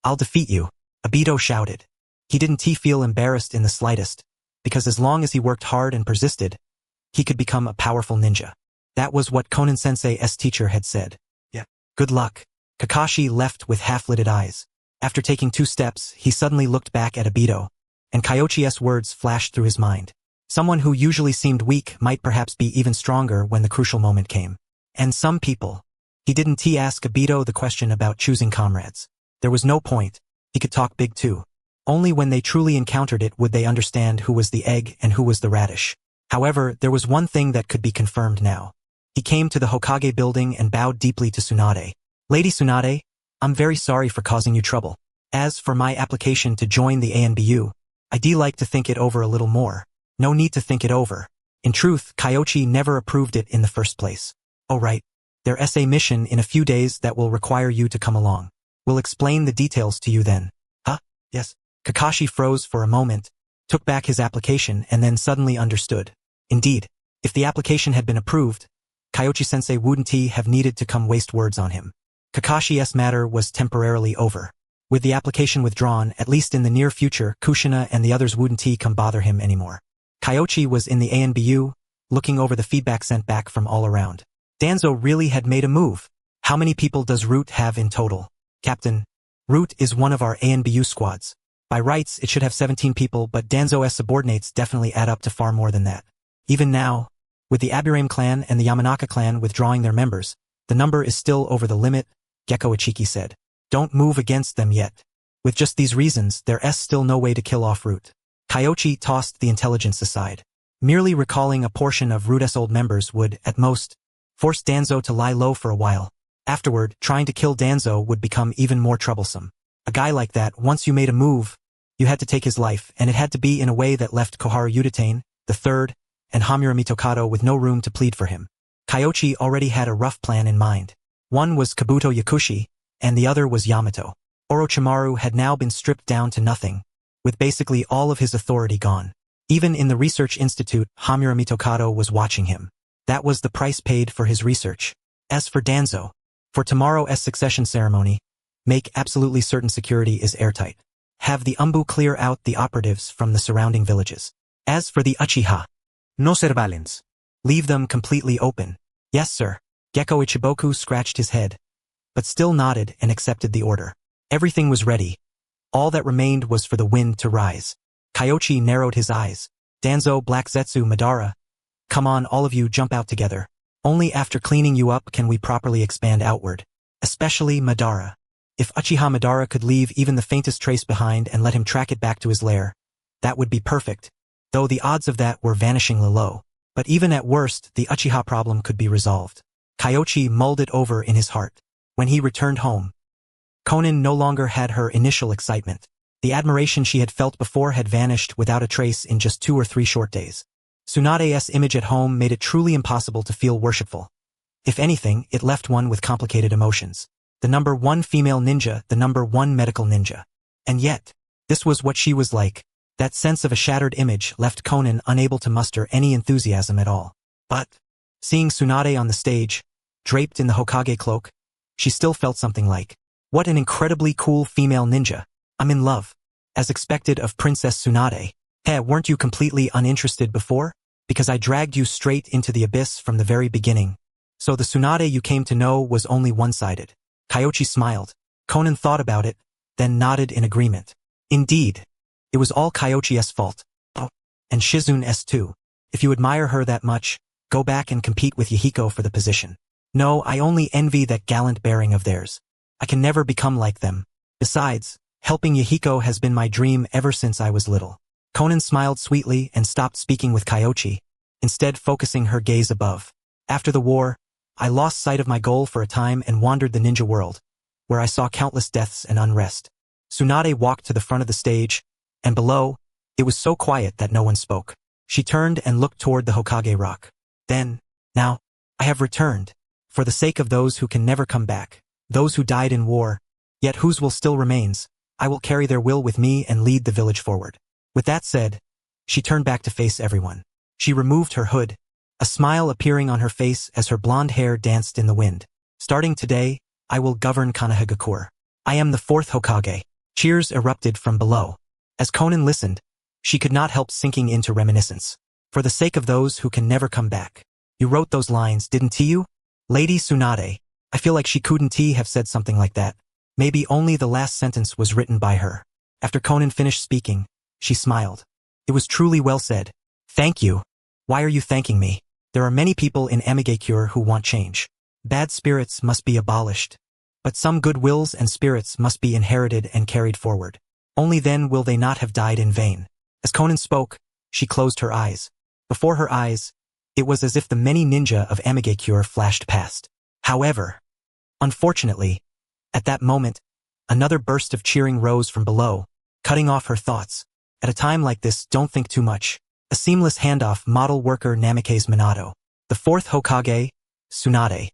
I'll defeat you, Obito shouted. He didn't feel embarrassed in the slightest, because as long as he worked hard and persisted, he could become a powerful ninja. That was what Konan-sensei's teacher had said. Yeah. Good luck. Kakashi left with half-lidded eyes. After taking 2 steps, he suddenly looked back at Obito, and Kyoichi's words flashed through his mind. Someone who usually seemed weak might perhaps be even stronger when the crucial moment came. And some people. He didn't ask Obito the question about choosing comrades. There was no point. He could talk big too. Only when they truly encountered it would they understand who was the egg and who was the radish. However, there was one thing that could be confirmed now. He came to the Hokage building and bowed deeply to Tsunade. Lady Tsunade, I'm very sorry for causing you trouble. As for my application to join the ANBU, I'd like to think it over a little more. No need to think it over. In truth, Kyoichi never approved it in the first place. Oh right. There's a mission in a few days that will require you to come along. We'll explain the details to you then. Huh? Yes. Kakashi froze for a moment, took back his application and then suddenly understood. Indeed, if the application had been approved, Kyoichi-sensei wouldn't have needed to come waste words on him. Kakashi's matter was temporarily over. With the application withdrawn, at least in the near future, Kushina and the others wouldn't come bother him anymore. Kyoichi was in the ANBU, looking over the feedback sent back from all around. Danzo really had made a move. How many people does Root have in total? Captain, Root is one of our ANBU squads. By rights, it should have 17 people, but Danzo's subordinates definitely add up to far more than that. Even now, with the Aburame clan and the Yamanaka clan withdrawing their members, the number is still over the limit, Gekko Ichiki said. Don't move against them yet. With just these reasons, there's still no way to kill off Root. Kyoichi tossed the intelligence aside. Merely recalling a portion of Root's old members would, at most, force Danzo to lie low for a while. Afterward, trying to kill Danzo would become even more troublesome. A guy like that, once you made a move, you had to take his life, and it had to be in a way that left Koharu Yuditane, the third, and Hamura Mitokado with no room to plead for him. Kyoichi already had a rough plan in mind. One was Kabuto Yakushi, and the other was Yamato. Orochimaru had now been stripped down to nothing, with basically all of his authority gone. Even in the research institute, Hamura Mitokado was watching him. That was the price paid for his research. As for Danzo, for tomorrow's succession ceremony, make absolutely certain security is airtight. Have the Umbu clear out the operatives from the surrounding villages. As for the Uchiha, No surveillance. leave them completely open. Yes, sir. Gekko Ichiboku scratched his head, but still nodded and accepted the order. Everything was ready. All that remained was for the wind to rise. Kyoichi narrowed his eyes. Danzo, Black Zetsu, Madara. Come on, all of you jump out together. Only after cleaning you up can we properly expand outward. Especially Madara. If Uchiha Madara could leave even the faintest trace behind and let him track it back to his lair, that would be perfect, though the odds of that were vanishingly low. But even at worst, the Uchiha problem could be resolved. Kyoichi mulled it over in his heart. When he returned home, Konan no longer had her initial excitement. The admiration she had felt before had vanished without a trace in just 2 or 3 short days. Tsunade's image at home made it truly impossible to feel worshipful. If anything, it left one with complicated emotions. The number 1 female ninja, the number 1 medical ninja. And yet, this was what she was like. That sense of a shattered image left Konan unable to muster any enthusiasm at all. But, seeing Tsunade on the stage, draped in the Hokage cloak, she still felt something like, what an incredibly cool female ninja. I'm in love. as expected of Princess Tsunade. Weren't you completely uninterested before? Because I dragged you straight into the abyss from the very beginning. So the Tsunade you came to know was only one-sided. Kyoichi smiled. Konan thought about it, then nodded in agreement. Indeed. It was all Kyoichi's fault. Oh, and Shizune's too. If you admire her that much, go back and compete with Yahiko for the position. No, I only envy that gallant bearing of theirs. I can never become like them. Besides, helping Yahiko has been my dream ever since I was little. Konan smiled sweetly and stopped speaking with Kyoichi, instead focusing her gaze above. After the war, I lost sight of my goal for a time and wandered the ninja world, where I saw countless deaths and unrest. Tsunade walked to the front of the stage, and below, it was so quiet that no one spoke. She turned and looked toward the Hokage rock. Then, now, I have returned, for the sake of those who can never come back, those who died in war, yet whose will still remains, I will carry their will with me and lead the village forward. With that said, she turned back to face everyone. She removed her hood, a smile appearing on her face as her blonde hair danced in the wind. Starting today, I will govern Konoha. I am the fourth Hokage. Cheers erupted from below. As Konan listened, she could not help sinking into reminiscence. For the sake of those who can never come back. You wrote those lines, didn't you? Lady Tsunade. I feel like she couldn't have said something like that. Maybe only the last sentence was written by her. After Konan finished speaking, she smiled. It was truly well said. Thank you. Why are you thanking me? There are many people in Amigakure who want change. Bad spirits must be abolished. But some good wills and spirits must be inherited and carried forward. Only then will they not have died in vain. As Konan spoke, she closed her eyes. Before her eyes, it was as if the many ninja of Amigakure flashed past. However, unfortunately, at that moment, another burst of cheering rose from below, cutting off her thoughts. At a time like this, don't think too much. A seamless handoff, model worker Namikaze Minato. The fourth Hokage, Tsunade.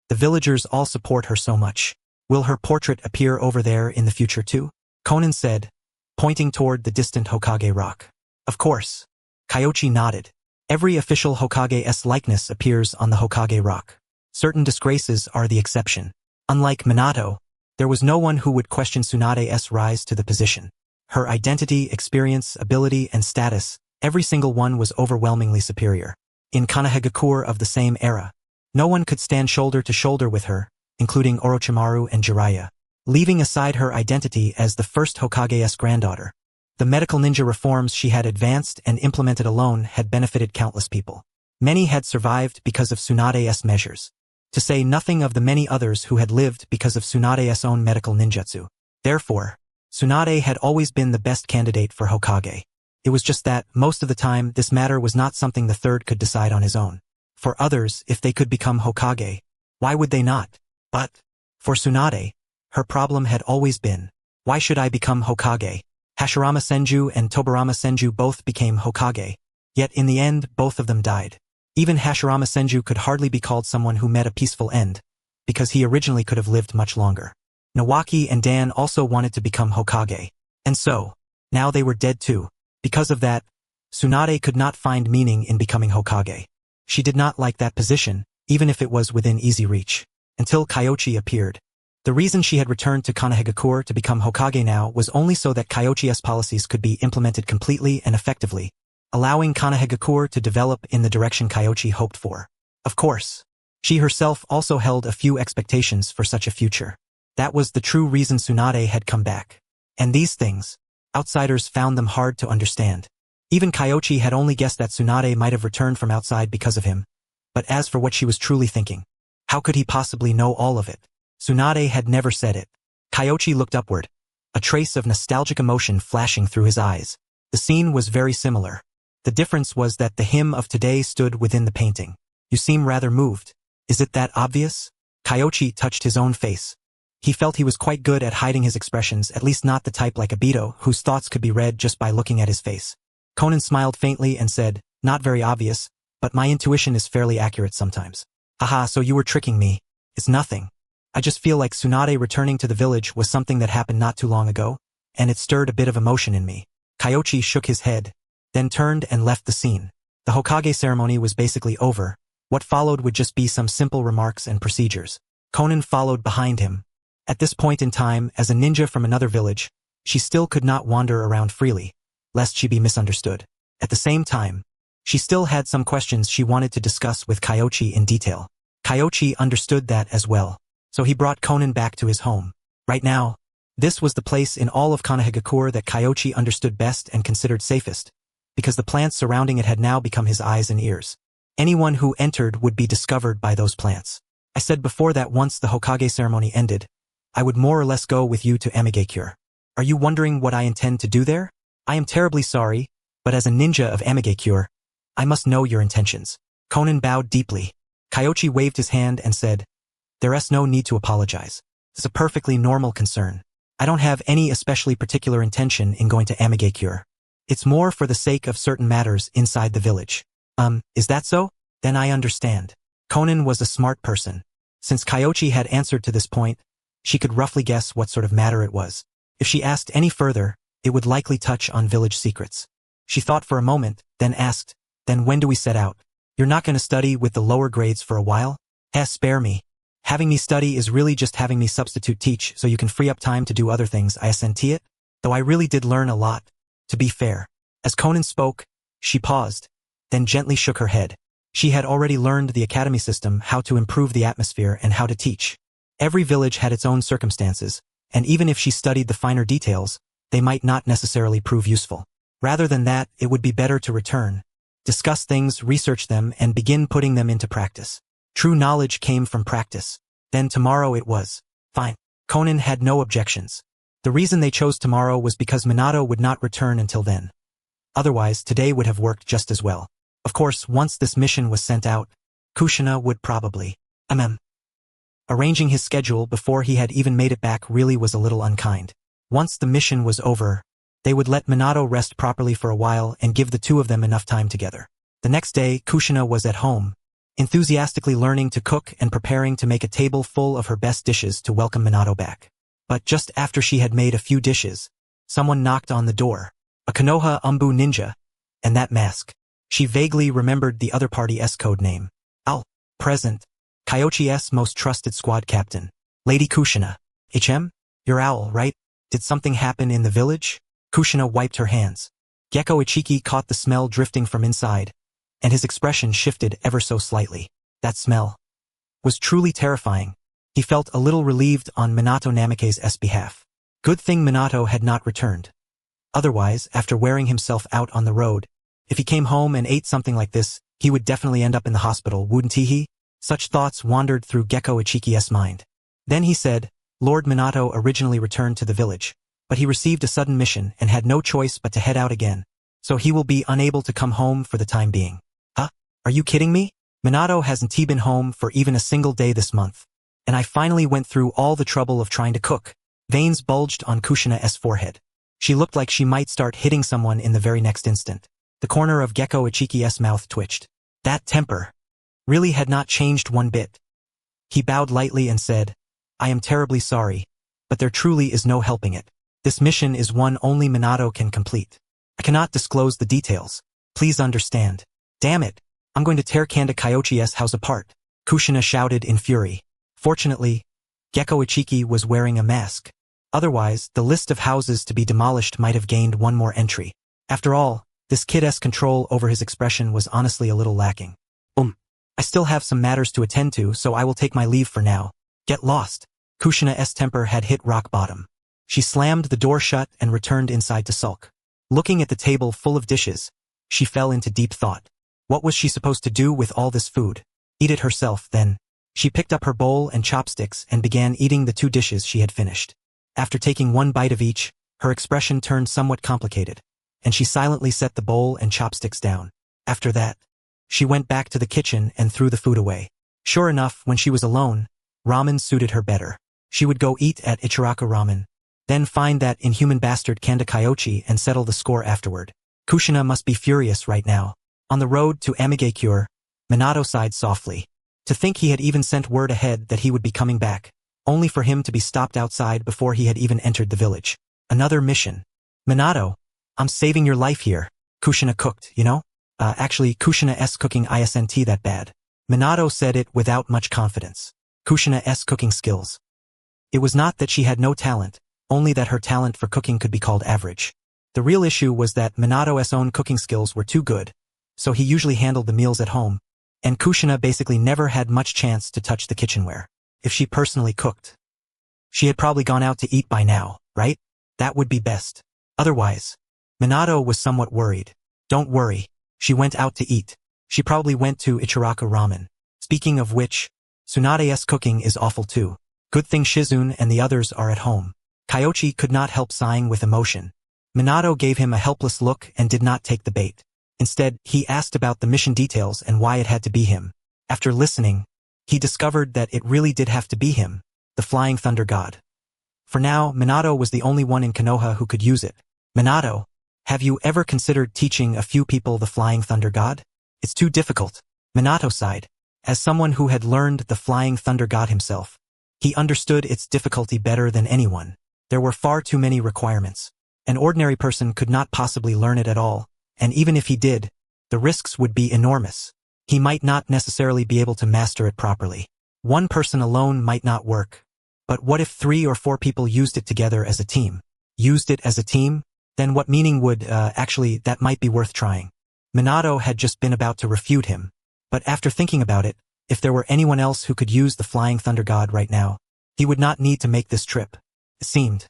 The villagers all support her so much. Will her portrait appear over there in the future too? Konan said, pointing toward the distant Hokage rock. Of course. Kyoichi nodded. Every official Hokage's likeness appears on the Hokage rock. Certain disgraces are the exception. Unlike Minato, there was no one who would question Tsunade's rise to the position. Her identity, experience, ability, and status, every single one was overwhelmingly superior. In Konoha of the same era, no one could stand shoulder to shoulder with her, including Orochimaru and Jiraiya. Leaving aside her identity as the first Hokage's granddaughter, the medical ninja reforms she had advanced and implemented alone had benefited countless people. Many had survived because of Tsunade's measures, to say nothing of the many others who had lived because of Tsunade's own medical ninjutsu. Therefore, Tsunade had always been the best candidate for Hokage. It was just that, most of the time, this matter was not something the third could decide on his own. For others, if they could become Hokage, why would they not? But, for Tsunade, her problem had always been, why should I become Hokage? Hashirama Senju and Tobirama Senju both became Hokage. Yet in the end, both of them died. Even Hashirama Senju could hardly be called someone who met a peaceful end, because he originally could have lived much longer. Nawaki and Dan also wanted to become Hokage. And so, now they were dead too. Because of that, Tsunade could not find meaning in becoming Hokage. She did not like that position, even if it was within easy reach. Until Kyoichi appeared. The reason she had returned to Konoha to become Hokage now was only so that Kyoichi's policies could be implemented completely and effectively, allowing Konoha to develop in the direction Kyoichi hoped for. Of course, she herself also held a few expectations for such a future. That was the true reason Tsunade had come back. And these things, outsiders found them hard to understand. Even Kyoichi had only guessed that Tsunade might have returned from outside because of him. But as for what she was truly thinking, how could he possibly know all of it? Tsunade had never said it. Kyoichi looked upward, a trace of nostalgic emotion flashing through his eyes. The scene was very similar. The difference was that the him of today stood within the painting. You seem rather moved. Is it that obvious? Kyoichi touched his own face. He felt he was quite good at hiding his expressions, at least not the type like Obito, whose thoughts could be read just by looking at his face. Konan smiled faintly and said, not very obvious, but my intuition is fairly accurate sometimes. Haha, so you were tricking me. It's nothing. I just feel like Tsunade returning to the village was something that happened not too long ago, and it stirred a bit of emotion in me. Kyoichi shook his head, then turned and left the scene. The Hokage ceremony was basically over. What followed would just be some simple remarks and procedures. Konan followed behind him. At this point in time, as a ninja from another village, she still could not wander around freely, lest she be misunderstood. At the same time, she still had some questions she wanted to discuss with Kyoichi in detail. Kyoichi understood that as well, so he brought Konan back to his home. Right now, this was the place in all of Konohagakure that Kyoichi understood best and considered safest, because the plants surrounding it had now become his eyes and ears. Anyone who entered would be discovered by those plants. I said before that once the Hokage ceremony ended, I would more or less go with you to Amigakure. Are you wondering what I intend to do there? I am terribly sorry, but as a ninja of Amigakure, I must know your intentions. Konan bowed deeply. Kyoichi waved his hand and said, There's no need to apologize. It's a perfectly normal concern. I don't have any especially particular intention in going to Amigakure. It's more for the sake of certain matters inside the village. Is that so? Then I understand. Konan was a smart person. Since Kyoichi had answered to this point, she could roughly guess what sort of matter it was. If she asked any further, it would likely touch on village secrets. She thought for a moment, then asked, Then when do we set out? You're not going to study with the lower grades for a while? Spare me. Having me study is really just having me substitute teach so you can free up time to do other things. I assent it? Though I really did learn a lot, to be fair. As Konan spoke, she paused, then gently shook her head. She had already learned the academy system, how to improve the atmosphere and how to teach. Every village had its own circumstances, and even if she studied the finer details, they might not necessarily prove useful. Rather than that, it would be better to return, discuss things, research them, and begin putting them into practice. True knowledge came from practice. Then tomorrow it was. Fine. Konan had no objections. The reason they chose tomorrow was because Minato would not return until then. Otherwise, today would have worked just as well. Of course, once this mission was sent out, Kushina would probably, arranging his schedule before he had even made it back really was a little unkind. Once the mission was over, they would let Minato rest properly for a while and give the two of them enough time together. The next day, Kushina was at home, enthusiastically learning to cook and preparing to make a table full of her best dishes to welcome Minato back. But just after she had made a few dishes, someone knocked on the door. A Konoha Umbu ninja, and that mask. She vaguely remembered the other party's code name. Present. Kyoichi's most trusted squad captain. Lady Kushina. You're Owl, right? Did something happen in the village? Kushina wiped her hands. Gecko Ichiki caught the smell drifting from inside, and his expression shifted ever so slightly. That smell was truly terrifying. He felt a little relieved on Minato Namake's behalf. Good thing Minato had not returned. Otherwise, after wearing himself out on the road, if he came home and ate something like this, he would definitely end up in the hospital, wouldn't he? Such thoughts wandered through Gecko Ichiki's mind. Then he said, Lord Minato originally returned to the village, but he received a sudden mission and had no choice but to head out again, so he will be unable to come home for the time being. Are you kidding me? Minato hasn't been home for even a single day this month, and I finally went through all the trouble of trying to cook. Veins bulged on Kushina's forehead. She looked like she might start hitting someone in the very next instant. The corner of Gecko Ichiki's mouth twitched. That temper really had not changed one bit. He bowed lightly and said, I am terribly sorry, but there truly is no helping it. This mission is one only Minato can complete. I cannot disclose the details. Please understand. Damn it. I'm going to tear Kanda Kyoichi's house apart. Kushina shouted in fury. Fortunately, Gecko Ichiki was wearing a mask. Otherwise, the list of houses to be demolished might have gained one more entry. After all, this kid's control over his expression was honestly a little lacking. I still have some matters to attend to, so I will take my leave for now. Get lost. Kushina's temper had hit rock bottom. She slammed the door shut and returned inside to sulk. Looking at the table full of dishes, she fell into deep thought. What was she supposed to do with all this food? Eat it herself, then. She picked up her bowl and chopsticks and began eating the two dishes she had finished. After taking one bite of each, her expression turned somewhat complicated, and she silently set the bowl and chopsticks down. After that, she went back to the kitchen and threw the food away. Sure enough, when she was alone, ramen suited her better. She would go eat at Ichiraku Ramen, then find that inhuman bastard Kanda Kyoichi and settle the score afterward. Kushina must be furious right now. On the road to Amigakure, Minato sighed softly. To think he had even sent word ahead that he would be coming back, only for him to be stopped outside before he had even entered the village. Another mission. Minato, I'm saving your life here. Kushina cooked, you know? Actually, Kushina's cooking isn't that bad. Minato said it without much confidence. Kushina's cooking skills. It was not that she had no talent, only that her talent for cooking could be called average. The real issue was that Minato's own cooking skills were too good, so he usually handled the meals at home, and Kushina basically never had much chance to touch the kitchenware. If she personally cooked, she had probably gone out to eat by now, right? That would be best. Otherwise, Minato was somewhat worried. Don't worry, she went out to eat. She probably went to Ichiraku Ramen. Speaking of which, Tsunade's cooking is awful too. Good thing Shizune and the others are at home. Kyoichi could not help sighing with emotion. Minato gave him a helpless look and did not take the bait. Instead, he asked about the mission details and why it had to be him. After listening, he discovered that it really did have to be him, the Flying Thunder God. For now, Minato was the only one in Konoha who could use it. Minato, have you ever considered teaching a few people the Flying Thunder God? It's too difficult. Minato sighed. As someone who had learned the Flying Thunder God himself, he understood its difficulty better than anyone. There were far too many requirements. An ordinary person could not possibly learn it at all, and even if he did, the risks would be enormous. He might not necessarily be able to master it properly. One person alone might not work. But what if 3 or 4 people used it together as a team? Used it as a team? Then what meaning would, actually, that might be worth trying. Minato had just been about to refute him. But after thinking about it, if there were anyone else who could use the Flying Thunder God right now, he would not need to make this trip. It seemed.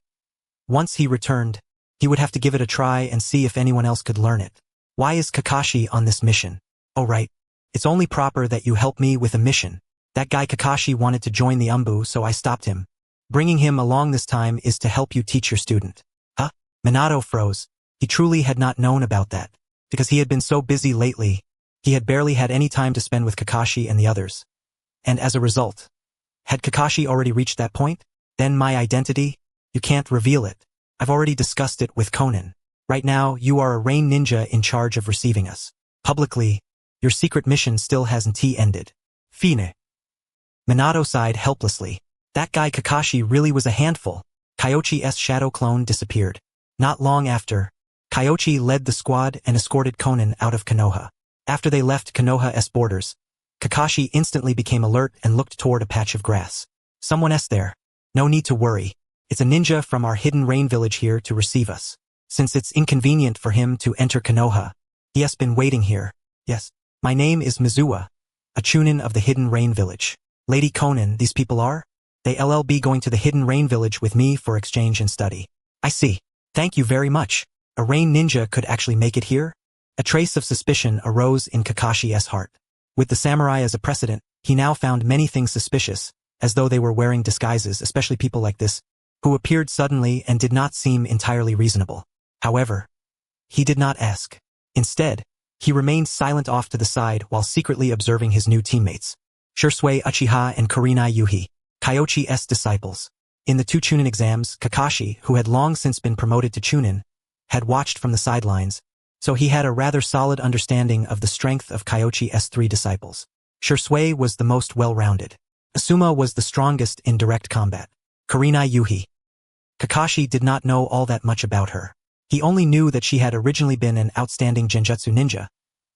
Once he returned, he would have to give it a try and see if anyone else could learn it. Why is Kakashi on this mission? Oh right. It's only proper that you help me with a mission. That guy Kakashi wanted to join the Umbu, so I stopped him. Bringing him along this time is to help you teach your student. Huh? Minato froze. He truly had not known about that. Because he had been so busy lately, he had barely had any time to spend with Kakashi and the others. And as a result, had Kakashi already reached that point? Then my identity? You can't reveal it. I've already discussed it with Conan. Right now, you are a rain ninja in charge of receiving us. Publicly, your secret mission still hasn't ended. Fine. Minato sighed helplessly. That guy Kakashi really was a handful. Kyoichi's shadow clone disappeared. Not long after, Kyoichi led the squad and escorted Conan out of Konoha. After they left Konoha's borders, Kakashi instantly became alert and looked toward a patch of grass. Someone's there. No need to worry. It's a ninja from our hidden rain village here to receive us. Since it's inconvenient for him to enter Konoha, he has been waiting here. Yes. My name is Mizuwa, a chunin of the hidden rain village. Lady Conan, these people are? They be going to the hidden rain village with me for exchange and study. I see. Thank you very much. A rain ninja could actually make it here? A trace of suspicion arose in Kakashi's heart. With the samurai as a precedent, he now found many things suspicious, as though they were wearing disguises, especially people like this, who appeared suddenly and did not seem entirely reasonable. However, he did not ask. Instead, he remained silent off to the side while secretly observing his new teammates. Shisui Uchiha and Kurenai Yuhi, Kyoichi's disciples. In the 2 Chunin exams, Kakashi, who had long since been promoted to Chunin, had watched from the sidelines, so he had a rather solid understanding of the strength of Kyoichi's 3 disciples. Shisui was the most well-rounded. Asuma was the strongest in direct combat. Kurenai Yuhi. Kakashi did not know all that much about her. He only knew that she had originally been an outstanding genjutsu ninja,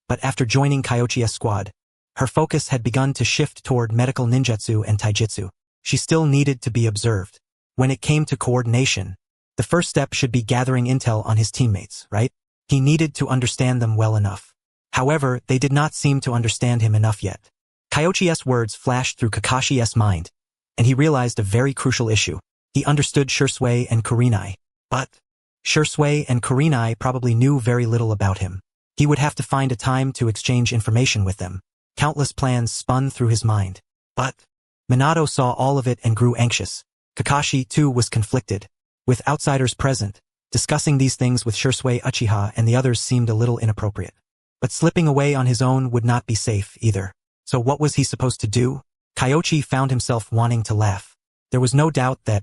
but after joining Kyoichi's squad, her focus had begun to shift toward medical ninjutsu and taijutsu. She still needed to be observed. When it came to coordination, the first step should be gathering intel on his teammates, right? He needed to understand them well enough. However, they did not seem to understand him enough yet. Kyoichi's words flashed through Kakashi's mind, and he realized a very crucial issue. He understood Shisui and Kurenai, but Shisui and Kurenai probably knew very little about him. He would have to find a time to exchange information with them. Countless plans spun through his mind. But Minato saw all of it and grew anxious. Kakashi, too, was conflicted. With outsiders present, discussing these things with Shisui Uchiha and the others seemed a little inappropriate. But slipping away on his own would not be safe, either. So what was he supposed to do? Kyoichi found himself wanting to laugh. There was no doubt that,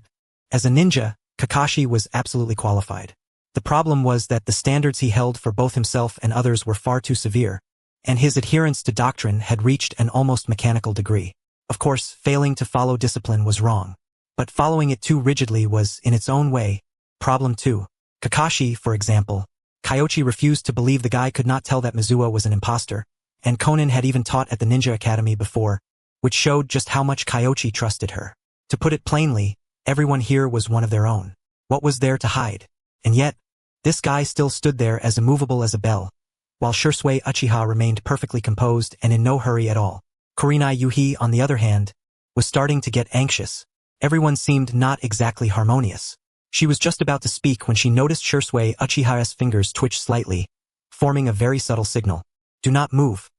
as a ninja, Kakashi was absolutely qualified. The problem was that the standards he held for both himself and others were far too severe, and his adherence to doctrine had reached an almost mechanical degree. Of course, failing to follow discipline was wrong. But following it too rigidly was, in its own way, problem too. Kakashi, for example, Kyoichi refused to believe the guy could not tell that Mizuwa was an imposter, and Conan had even taught at the Ninja Academy before, which showed just how much Kyoichi trusted her. To put it plainly, everyone here was one of their own. What was there to hide? And yet, this guy still stood there as immovable as a bell, while Shisui Uchiha remained perfectly composed and in no hurry at all. Kurenai Yuhi, on the other hand, was starting to get anxious. Everyone seemed not exactly harmonious. She was just about to speak when she noticed Shisui Uchiha's fingers twitch slightly, forming a very subtle signal. Do not move.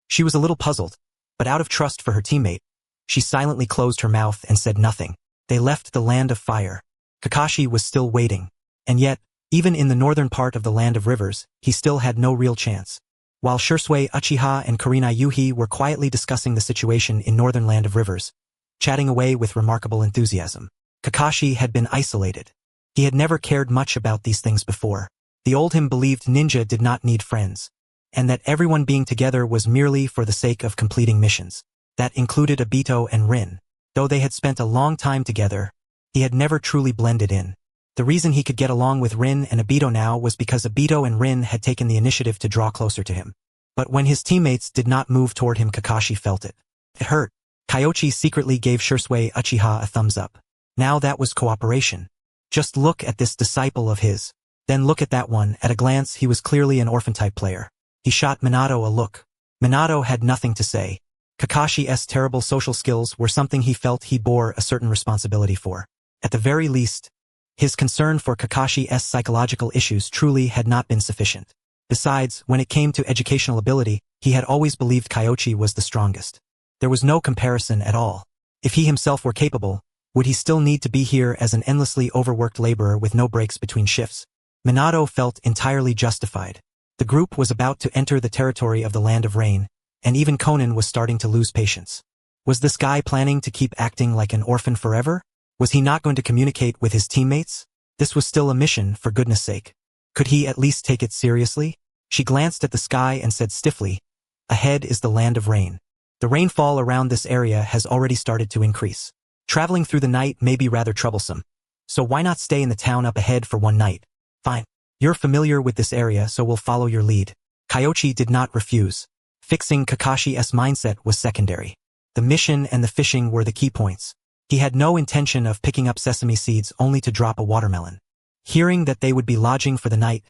She was a little puzzled, but out of trust for her teammate, she silently closed her mouth and said nothing. They left the land of fire. Kakashi was still waiting. And yet, even in the northern part of the land of rivers, he still had no real chance. While Shisui Uchiha and Kurenai Yuhi were quietly discussing the situation in northern land of rivers, chatting away with remarkable enthusiasm, Kakashi had been isolated. He had never cared much about these things before. The old him believed ninja did not need friends, and that everyone being together was merely for the sake of completing missions. That included Obito and Rin. Though they had spent a long time together, he had never truly blended in. The reason he could get along with Rin and Obito now was because Obito and Rin had taken the initiative to draw closer to him. But when his teammates did not move toward him, Kakashi felt it. It hurt. Kyoichi secretly gave Shisui Uchiha a thumbs up. Now that was cooperation. Just look at this disciple of his. Then look at that one. At a glance, he was clearly an orphan-type player. He shot Minato a look. Minato had nothing to say. Kakashi's terrible social skills were something he felt he bore a certain responsibility for. At the very least, his concern for Kakashi's psychological issues truly had not been sufficient. Besides, when it came to educational ability, he had always believed Kyoichi was the strongest. There was no comparison at all. If he himself were capable, would he still need to be here as an endlessly overworked laborer with no breaks between shifts? Minato felt entirely justified. The group was about to enter the territory of the Land of Rain, and even Conan was starting to lose patience. Was this guy planning to keep acting like an orphan forever? Was he not going to communicate with his teammates? This was still a mission, for goodness sake. Could he at least take it seriously? She glanced at the sky and said stiffly, "Ahead is the Land of Rain. The rainfall around this area has already started to increase. Traveling through the night may be rather troublesome, so why not stay in the town up ahead for one night? Fine. You're familiar with this area, so we'll follow your lead." Kyoichi did not refuse. Fixing Kakashi's mindset was secondary. The mission and the fishing were the key points. He had no intention of picking up sesame seeds only to drop a watermelon. Hearing that they would be lodging for the night,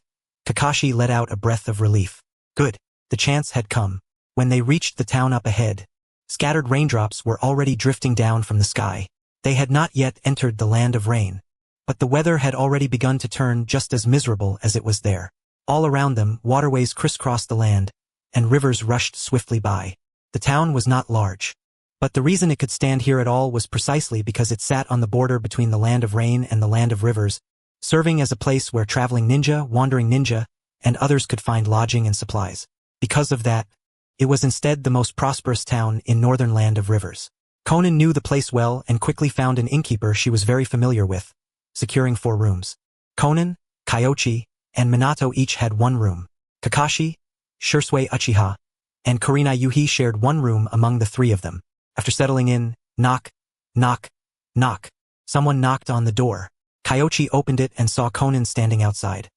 Kakashi let out a breath of relief. Good. The chance had come. When they reached the town up ahead, scattered raindrops were already drifting down from the sky. They had not yet entered the Land of Rain, but the weather had already begun to turn just as miserable as it was there. All around them, waterways crisscrossed the land, and rivers rushed swiftly by. The town was not large, but the reason it could stand here at all was precisely because it sat on the border between the Land of Rain and the Land of Rivers, serving as a place where traveling ninja, wandering ninja, and others could find lodging and supplies. Because of that, it was instead the most prosperous town in northern Land of Rivers. Conan knew the place well and quickly found an innkeeper she was very familiar with, securing 4 rooms. Conan, Kyoichi, and Minato each had 1 room. Kakashi, Shisui Uchiha, and Kurenai Yuhi shared 1 room among the 3 of them. After settling in, knock, knock, knock. Someone knocked on the door. Kyoichi opened it and saw Conan standing outside.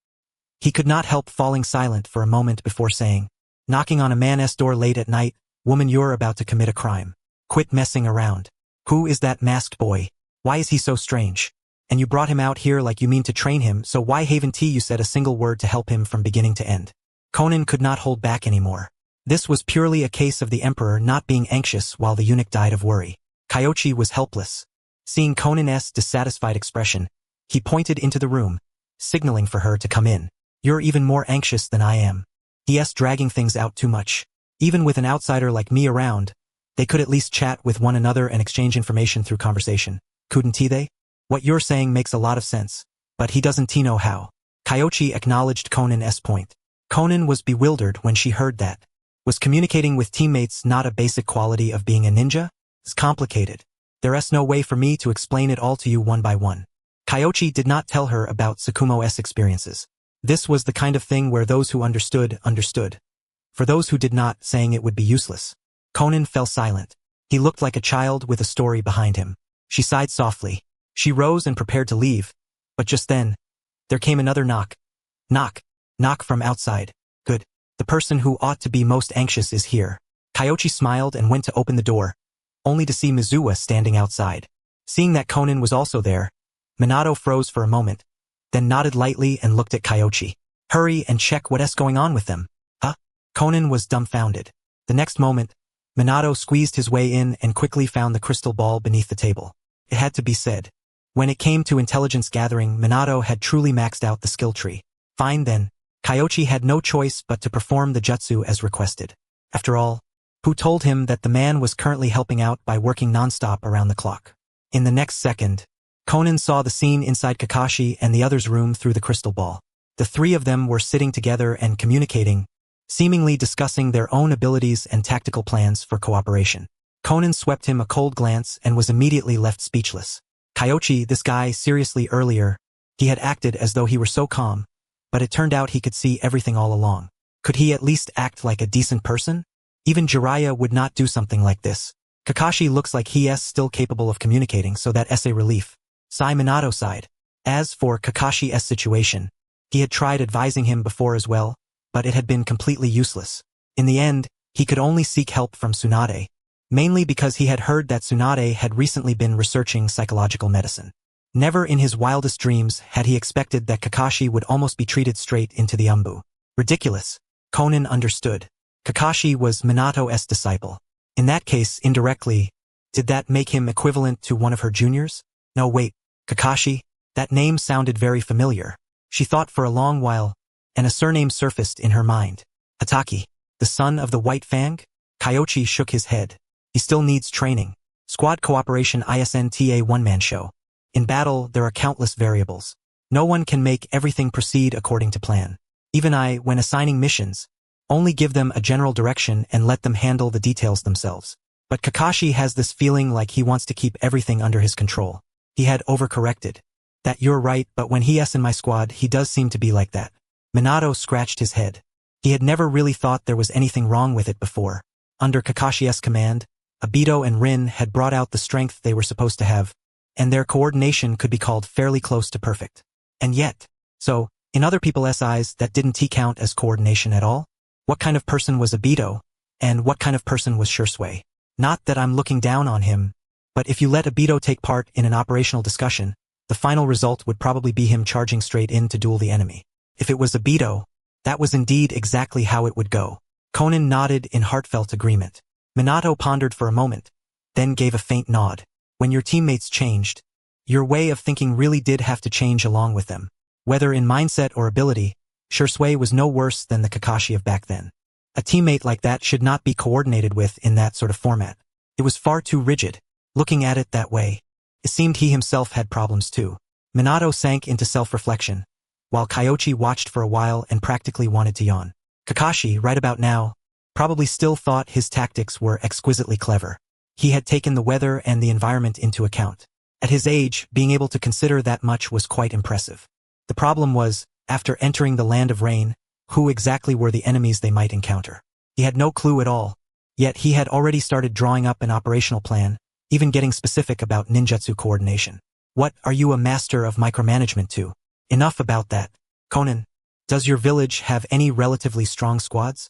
He could not help falling silent for a moment before saying, "Knocking on a man's door late at night, woman, you're about to commit a crime. Quit messing around. Who is that masked boy? Why is he so strange? And you brought him out here like you mean to train him, so why haven't you said a single word to help him from beginning to end?" Conan could not hold back anymore. This was purely a case of the emperor not being anxious while the eunuch died of worry. Kyoichi was helpless. Seeing Conan's dissatisfied expression, he pointed into the room, signaling for her to come in. "You're even more anxious than I am. He's dragging things out too much. Even with an outsider like me around, they could at least chat with one another and exchange information through conversation. Couldn't they? What you're saying makes a lot of sense, but he doesn't know how." Kyoichi acknowledged Conan's point. Conan was bewildered when she heard that. Was communicating with teammates not a basic quality of being a ninja? It's complicated. There's no way for me to explain it all to you one by one. Kyoichi did not tell her about Tsukumo's experiences. This was the kind of thing where those who understood, understood. For those who did not, saying it would be useless. Conan fell silent. He looked like a child with a story behind him. She sighed softly. She rose and prepared to leave, but just then, there came another knock. Knock. Knock from outside. Good. The person who ought to be most anxious is here. Kyoichi smiled and went to open the door, only to see Mizuwa standing outside. Seeing that Conan was also there, Minato froze for a moment, then nodded lightly and looked at Kyoichi. Hurry and check what's going on with them. Huh? Conan was dumbfounded. The next moment, Minato squeezed his way in and quickly found the crystal ball beneath the table. It had to be said. When it came to intelligence gathering, Minato had truly maxed out the skill tree. Fine then, Kyoichi had no choice but to perform the jutsu as requested. After all, who told him that the man was currently helping out by working non-stop around the clock? In the next second, Conan saw the scene inside Kakashi and the others' room through the crystal ball. The three of them were sitting together and communicating, seemingly discussing their own abilities and tactical plans for cooperation. Conan swept him a cold glance and was immediately left speechless. Kyoichi, this guy, seriously earlier, he had acted as though he were so calm, but it turned out he could see everything all along. Could he at least act like a decent person? Even Jiraiya would not do something like this. Kakashi looks like he is still capable of communicating, so that's a relief. Sigh. Minato sighed. As for Kakashi's situation, he had tried advising him before as well, but it had been completely useless. In the end, he could only seek help from Tsunade, mainly because he had heard that Tsunade had recently been researching psychological medicine. Never in his wildest dreams had he expected that Kakashi would almost be treated straight into the umbu. Ridiculous. Conan understood. Kakashi was Minato's disciple. In that case, indirectly, did that make him equivalent to one of her juniors? No, wait, Kakashi? That name sounded very familiar. She thought for a long while, and a surname surfaced in her mind. Hatake, the son of the White Fang? Kyoichi shook his head. He still needs training. Squad cooperation isn't a one-man show. In battle, there are countless variables. No one can make everything proceed according to plan. Even I, when assigning missions, only give them a general direction and let them handle the details themselves. But Kakashi has this feeling like he wants to keep everything under his control. He had overcorrected. That you're right, but when he's in my squad, he does seem to be like that. Minato scratched his head. He had never really thought there was anything wrong with it before. Under Kakashi's command, Obito and Rin had brought out the strength they were supposed to have, and their coordination could be called fairly close to perfect. And yet, so, in other people's eyes, that didn't count as coordination at all? What kind of person was Obito, and what kind of person was Shisui? Not that I'm looking down on him, but if you let Obito take part in an operational discussion, the final result would probably be him charging straight in to duel the enemy. If it was Obito, that was indeed exactly how it would go. Conan nodded in heartfelt agreement. Minato pondered for a moment, then gave a faint nod. When your teammates changed, your way of thinking really did have to change along with them. Whether in mindset or ability, Shisui was no worse than the Kakashi of back then. A teammate like that should not be coordinated with in that sort of format. It was far too rigid. Looking at it that way, it seemed he himself had problems too. Minato sank into self-reflection, while Kyoichi watched for a while and practically wanted to yawn. Kakashi, right about now, probably still thought his tactics were exquisitely clever. He had taken the weather and the environment into account. At his age, being able to consider that much was quite impressive. The problem was, after entering the land of rain, who exactly were the enemies they might encounter? He had no clue at all, yet he had already started drawing up an operational plan, even getting specific about ninjutsu coordination. What are you a master of micromanagement to? Enough about that. Conan, does your village have any relatively strong squads?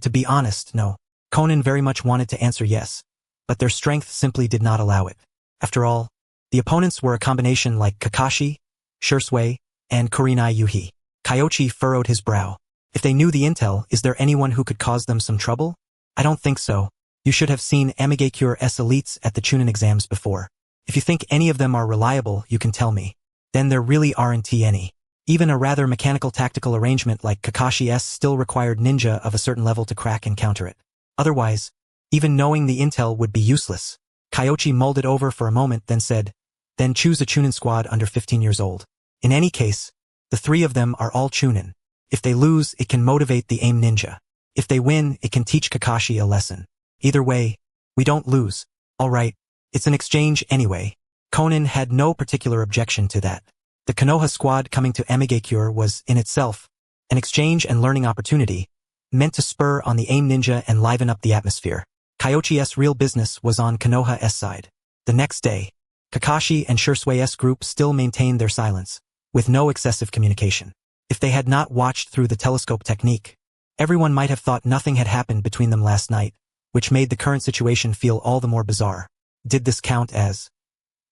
To be honest, no. Conan very much wanted to answer yes, but their strength simply did not allow it. After all, the opponents were a combination like Kakashi, Shisui, and Kurenai Yuhi. Kyoichi furrowed his brow. If they knew the intel, is there anyone who could cause them some trouble? I don't think so. You should have seen Amigakure-s elites at the Chunin exams before. If you think any of them are reliable, you can tell me. Then there really aren't any. Even a rather mechanical tactical arrangement like Kakashi's still required ninja of a certain level to crack and counter it. Otherwise, even knowing the intel would be useless. Kyoichi mulled it over for a moment, then said, then choose a Chunin squad under 15 years old. In any case, the three of them are all Chunin. If they lose, it can motivate the AIM ninja. If they win, it can teach Kakashi a lesson. Either way, we don't lose. All right, it's an exchange anyway. Conan had no particular objection to that. The Konoha squad coming to Amigakure was, in itself, an exchange and learning opportunity, meant to spur on the AIM ninja and liven up the atmosphere. Kyoichi's real business was on Konoha's side. The next day, Kakashi and Shisui's group still maintained their silence, with no excessive communication. If they had not watched through the telescope technique, everyone might have thought nothing had happened between them last night, which made the current situation feel all the more bizarre. Did this count as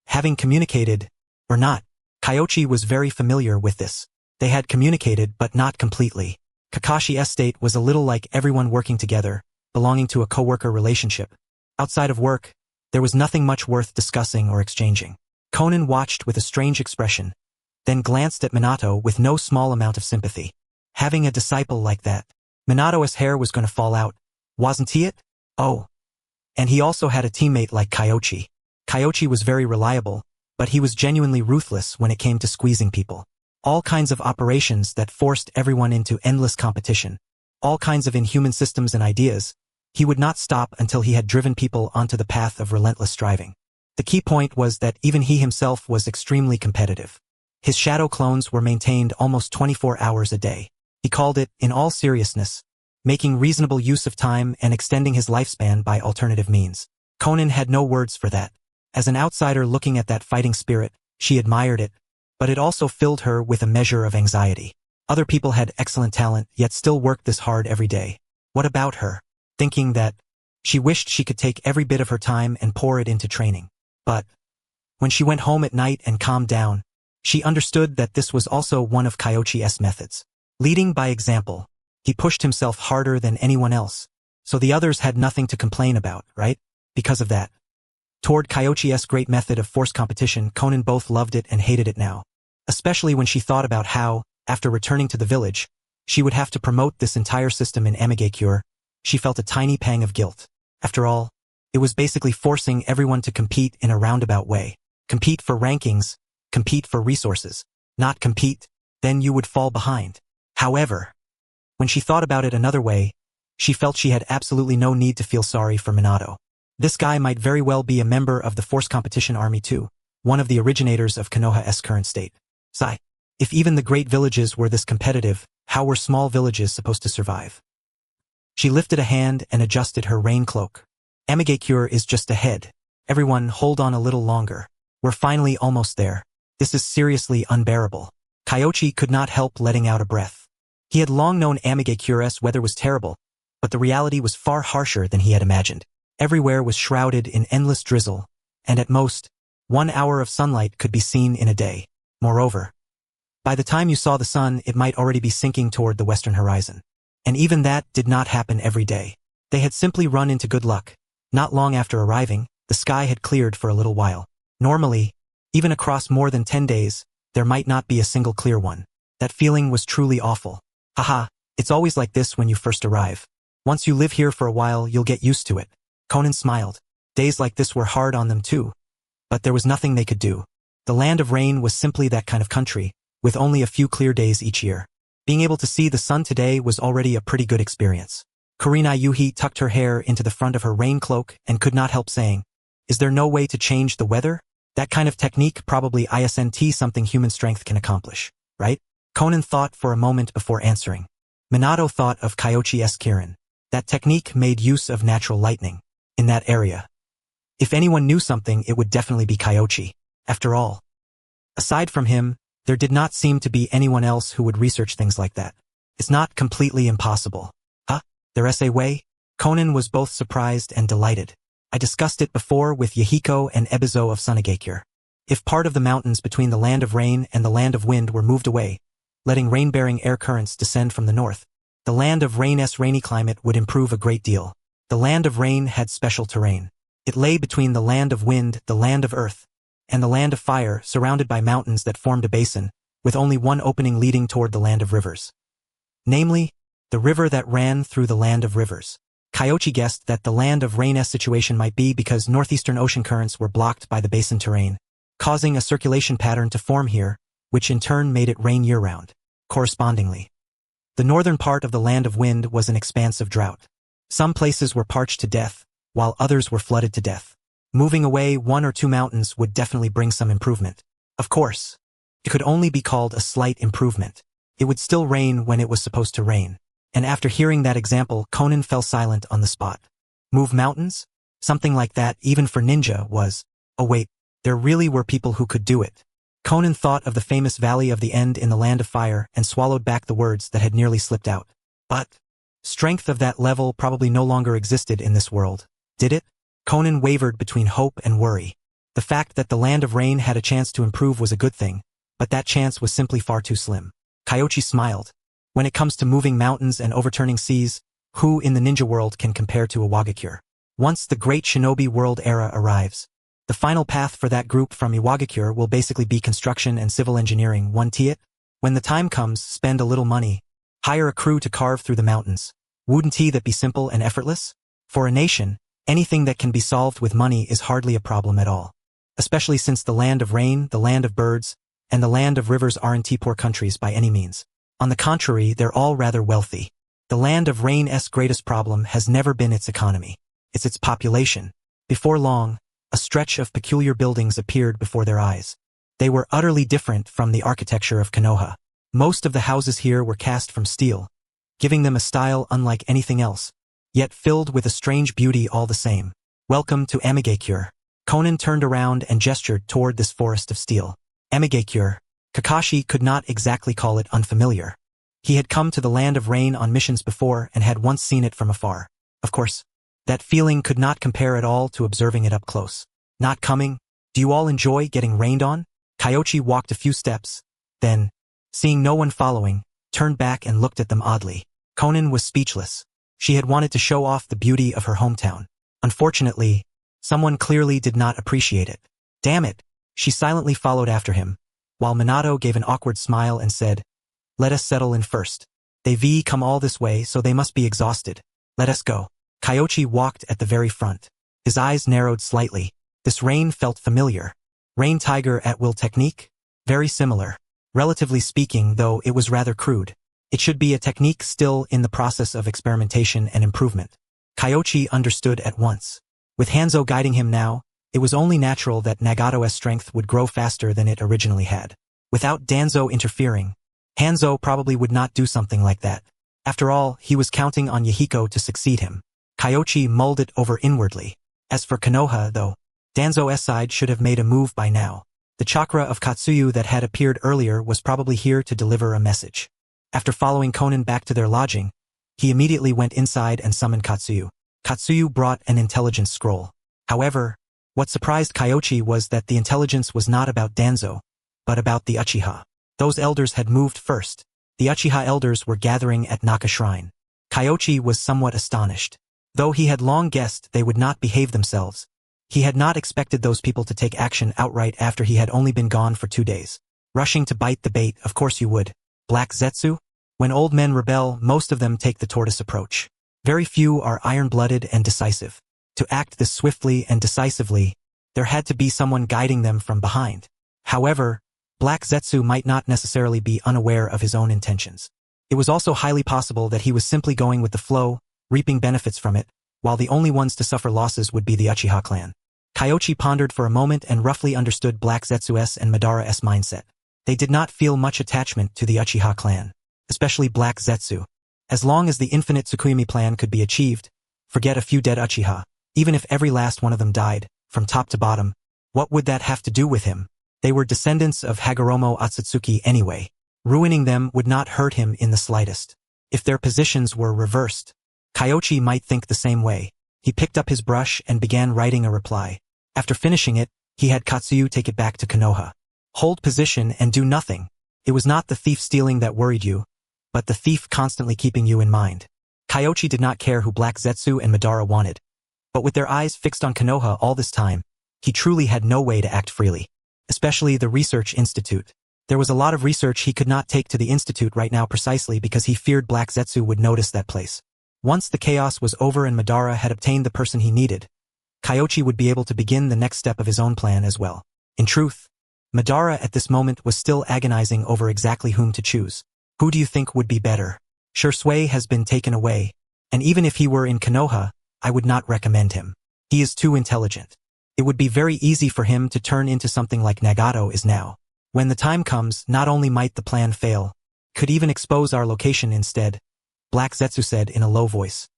having communicated, or not? Kyoichi was very familiar with this. They had communicated but not completely. Kakashi estate was a little like everyone working together, belonging to a co-worker relationship. Outside of work, there was nothing much worth discussing or exchanging. Conan watched with a strange expression, then glanced at Minato with no small amount of sympathy. Having a disciple like that. Minato's hair was going to fall out, wasn't he it? Oh. And he also had a teammate like Kyoichi. Kyoichi was very reliable, but he was genuinely ruthless when it came to squeezing people. All kinds of operations that forced everyone into endless competition. All kinds of inhuman systems and ideas. He would not stop until he had driven people onto the path of relentless striving. The key point was that even he himself was extremely competitive. His shadow clones were maintained almost 24 hours a day. He called it, in all seriousness, making reasonable use of time and extending his lifespan by alternative means. Conan had no words for that. As an outsider looking at that fighting spirit, she admired it, but it also filled her with a measure of anxiety. Other people had excellent talent, yet still worked this hard every day. What about her? Thinking that she wished she could take every bit of her time and pour it into training. But when she went home at night and calmed down, she understood that this was also one of Kyoichi's methods. Leading by example, he pushed himself harder than anyone else, so the others had nothing to complain about, right? Because of that. Toward Kyoichi's great method of forced competition, Conan both loved it and hated it now. Especially when she thought about how, after returning to the village, she would have to promote this entire system in Amigakure. She felt a tiny pang of guilt. After all, it was basically forcing everyone to compete in a roundabout way. Compete for rankings, compete for resources. Not compete, then you would fall behind. However, when she thought about it another way, she felt she had absolutely no need to feel sorry for Minato. This guy might very well be a member of the forced competition army too, one of the originators of Konoha's current state. Sigh. If even the great villages were this competitive, how were small villages supposed to survive? She lifted a hand and adjusted her rain cloak. Amigakure is just ahead. Everyone hold on a little longer. We're finally almost there. This is seriously unbearable. Kyoichi could not help letting out a breath. He had long known Amigakure's weather was terrible, but the reality was far harsher than he had imagined. Everywhere was shrouded in endless drizzle, and at most, 1 hour of sunlight could be seen in a day. Moreover, by the time you saw the sun, it might already be sinking toward the western horizon. And even that did not happen every day. They had simply run into good luck. Not long after arriving, the sky had cleared for a little while. Normally, even across more than 10 days, there might not be a single clear one. That feeling was truly awful. Haha, it's always like this when you first arrive. Once you live here for a while, you'll get used to it. Conan smiled. Days like this were hard on them too. But there was nothing they could do. The land of rain was simply that kind of country, with only a few clear days each year. Being able to see the sun today was already a pretty good experience. Kurina Yuhi tucked her hair into the front of her rain cloak and could not help saying, "Is there no way to change the weather? That kind of technique probably isn't something human strength can accomplish, right?" Conan thought for a moment before answering. Minato thought of Kyoichi's Kirin. That technique made use of natural lightning. In that area. If anyone knew something, it would definitely be Kyoichi. After all. Aside from him, there did not seem to be anyone else who would research things like that. It's not completely impossible. Huh? There's a way? Conan was both surprised and delighted. I discussed it before with Yahiko and Ebizo of Sunagakure. If part of the mountains between the land of rain and the land of wind were moved away, letting rain-bearing air currents descend from the north, the land of rain's rainy climate would improve a great deal. The land of rain had special terrain. It lay between the land of wind, the land of earth, and the land of fire, surrounded by mountains that formed a basin, with only one opening leading toward the land of rivers. Namely, the river that ran through the land of rivers. Kyoichi guessed that the land of rain's situation might be because northeastern ocean currents were blocked by the basin terrain, causing a circulation pattern to form here, which in turn made it rain year-round. Correspondingly, the northern part of the land of wind was an expanse of drought. Some places were parched to death, while others were flooded to death. Moving away 1 or 2 mountains would definitely bring some improvement. Of course, it could only be called a slight improvement. It would still rain when it was supposed to rain. And after hearing that example, Conan fell silent on the spot. Move mountains? Something like that, even for ninja, was, oh wait, there really were people who could do it. Conan thought of the famous Valley of the End in the Land of Fire and swallowed back the words that had nearly slipped out. But strength of that level probably no longer existed in this world. Did it? Conan wavered between hope and worry. The fact that the Land of Rain had a chance to improve was a good thing, but that chance was simply far too slim. Kyoichi smiled. When it comes to moving mountains and overturning seas, who in the ninja world can compare to Iwagakure? Once the great shinobi world era arrives, the final path for that group from Iwagakure will basically be construction and civil engineering. One tiet? When the time comes, spend a little money. Hire a crew to carve through the mountains. Wouldn't that be simple and effortless? For a nation, anything that can be solved with money is hardly a problem at all. Especially since the land of rain, the land of birds, and the land of rivers aren't poor countries by any means. On the contrary, they're all rather wealthy. The land of rain's greatest problem has never been its economy. It's its population. Before long, a stretch of peculiar buildings appeared before their eyes. They were utterly different from the architecture of Konoha. Most of the houses here were cast from steel, giving them a style unlike anything else, yet filled with a strange beauty all the same. Welcome to Amigakure. Konan turned around and gestured toward this forest of steel. Amigakure. Kakashi could not exactly call it unfamiliar. He had come to the land of rain on missions before and had once seen it from afar. Of course, that feeling could not compare at all to observing it up close. Not coming? Do you all enjoy getting rained on? Kyoichi walked a few steps, then, seeing no one following, turned back and looked at them oddly. Konan was speechless. She had wanted to show off the beauty of her hometown. Unfortunately, someone clearly did not appreciate it. Damn it! She silently followed after him, while Minato gave an awkward smile and said, "Let us settle in first. They've come all this way, so they must be exhausted. Let us go." Kyoichi walked at the very front. His eyes narrowed slightly. This rain felt familiar. Rain Tiger at will technique? Very similar. Relatively speaking, though, it was rather crude. It should be a technique still in the process of experimentation and improvement. Kyoichi understood at once. With Hanzo guiding him now, it was only natural that Nagato's strength would grow faster than it originally had. Without Danzo interfering, Hanzo probably would not do something like that. After all, he was counting on Yahiko to succeed him. Kyoichi mulled it over inwardly. As for Konoha, though, Danzo's side should have made a move by now. The chakra of Katsuyu that had appeared earlier was probably here to deliver a message. After following Konan back to their lodging, he immediately went inside and summoned Katsuyu. Katsuyu brought an intelligence scroll. However, what surprised Kyoichi was that the intelligence was not about Danzo, but about the Uchiha. Those elders had moved first. The Uchiha elders were gathering at Naka Shrine. Kyoichi was somewhat astonished. Though he had long guessed they would not behave themselves, he had not expected those people to take action outright after he had only been gone for 2 days. Rushing to bite the bait, of course you would. Black Zetsu? When old men rebel, most of them take the tortoise approach. Very few are iron-blooded and decisive. To act this swiftly and decisively, there had to be someone guiding them from behind. However, Black Zetsu might not necessarily be unaware of his own intentions. It was also highly possible that he was simply going with the flow, reaping benefits from it, while the only ones to suffer losses would be the Uchiha clan. Kyoichi pondered for a moment and roughly understood Black Zetsu's and Madara's mindset. They did not feel much attachment to the Uchiha clan, especially Black Zetsu. As long as the infinite Tsukuyomi plan could be achieved, forget a few dead Uchiha, even if every last one of them died, from top to bottom, what would that have to do with him? They were descendants of Hagoromo Otsutsuki anyway. Ruining them would not hurt him in the slightest. If their positions were reversed, Kyoichi might think the same way. He picked up his brush and began writing a reply. After finishing it, he had Katsuyu take it back to Konoha. Hold position and do nothing. It was not the thief stealing that worried you, but the thief constantly keeping you in mind. Kyoichi did not care who Black Zetsu and Madara wanted. But with their eyes fixed on Konoha all this time, he truly had no way to act freely. Especially the research institute. There was a lot of research he could not take to the institute right now precisely because he feared Black Zetsu would notice that place. Once the chaos was over and Madara had obtained the person he needed, Kyoichi would be able to begin the next step of his own plan as well. In truth, Madara at this moment was still agonizing over exactly whom to choose. Who do you think would be better? Shisui has been taken away, and even if he were in Konoha, I would not recommend him. He is too intelligent. It would be very easy for him to turn into something like Nagato is now. When the time comes, not only might the plan fail, could even expose our location instead, Black Zetsu said in a low voice.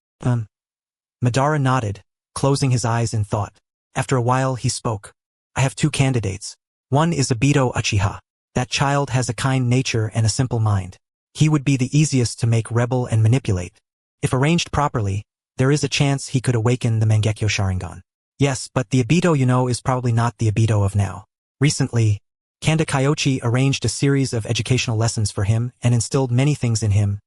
Madara nodded, closing his eyes in thought. After a while he spoke. I have 2 candidates. One is Obito Uchiha. That child has a kind nature and a simple mind. He would be the easiest to make rebel and manipulate. If arranged properly, there is a chance he could awaken the Mangekyo Sharingan. Yes, but the Obito you know is probably not the Obito of now. Recently, Kanda Kyoichi arranged a series of educational lessons for him and instilled many things in him,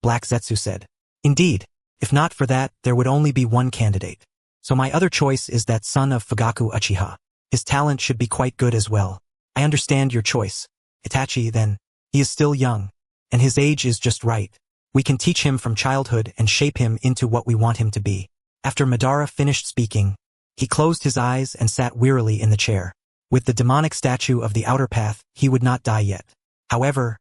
Black Zetsu said. Indeed, if not for that, there would only be one candidate. So my other choice is that son of Fugaku Uchiha. His talent should be quite good as well. I understand your choice. Itachi, then. He is still young, and his age is just right. We can teach him from childhood and shape him into what we want him to be. After Madara finished speaking, he closed his eyes and sat wearily in the chair. With the demonic statue of the outer path, he would not die yet. However,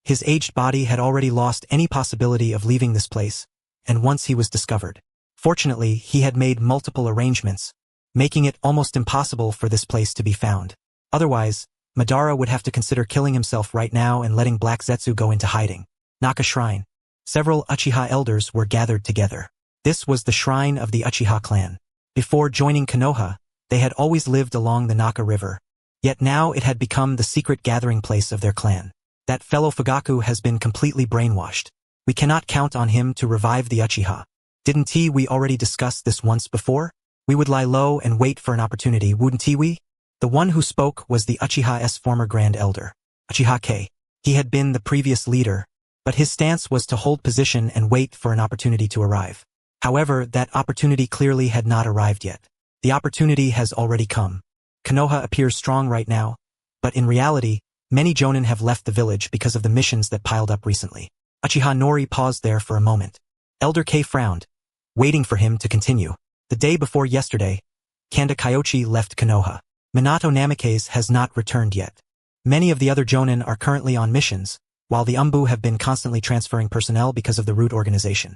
his aged body had already lost any possibility of leaving this place, and once he was discovered. Fortunately, he had made multiple arrangements, making it almost impossible for this place to be found. Otherwise, Madara would have to consider killing himself right now and letting Black Zetsu go into hiding. Naka Shrine. Several Uchiha elders were gathered together. This was the shrine of the Uchiha clan. Before joining Konoha, they had always lived along the Naka River. Yet now it had become the secret gathering place of their clan. That fellow Fugaku has been completely brainwashed. We cannot count on him to revive the Uchiha. Didn't we already discuss this once before? We would lie low and wait for an opportunity, wouldn't we? The one who spoke was the Uchiha's former Grand Elder, Uchiha K. He had been the previous leader, but his stance was to hold position and wait for an opportunity to arrive. However, that opportunity clearly had not arrived yet. The opportunity has already come. Konoha appears strong right now, but in reality, many Jonin have left the village because of the missions that piled up recently. Uchiha Nori paused there for a moment. Elder K frowned, waiting for him to continue. The day before yesterday, Kanda Kyoichi left Konoha. Minato Namikaze has not returned yet. Many of the other Jonin are currently on missions, while the Umbu have been constantly transferring personnel because of the root organization.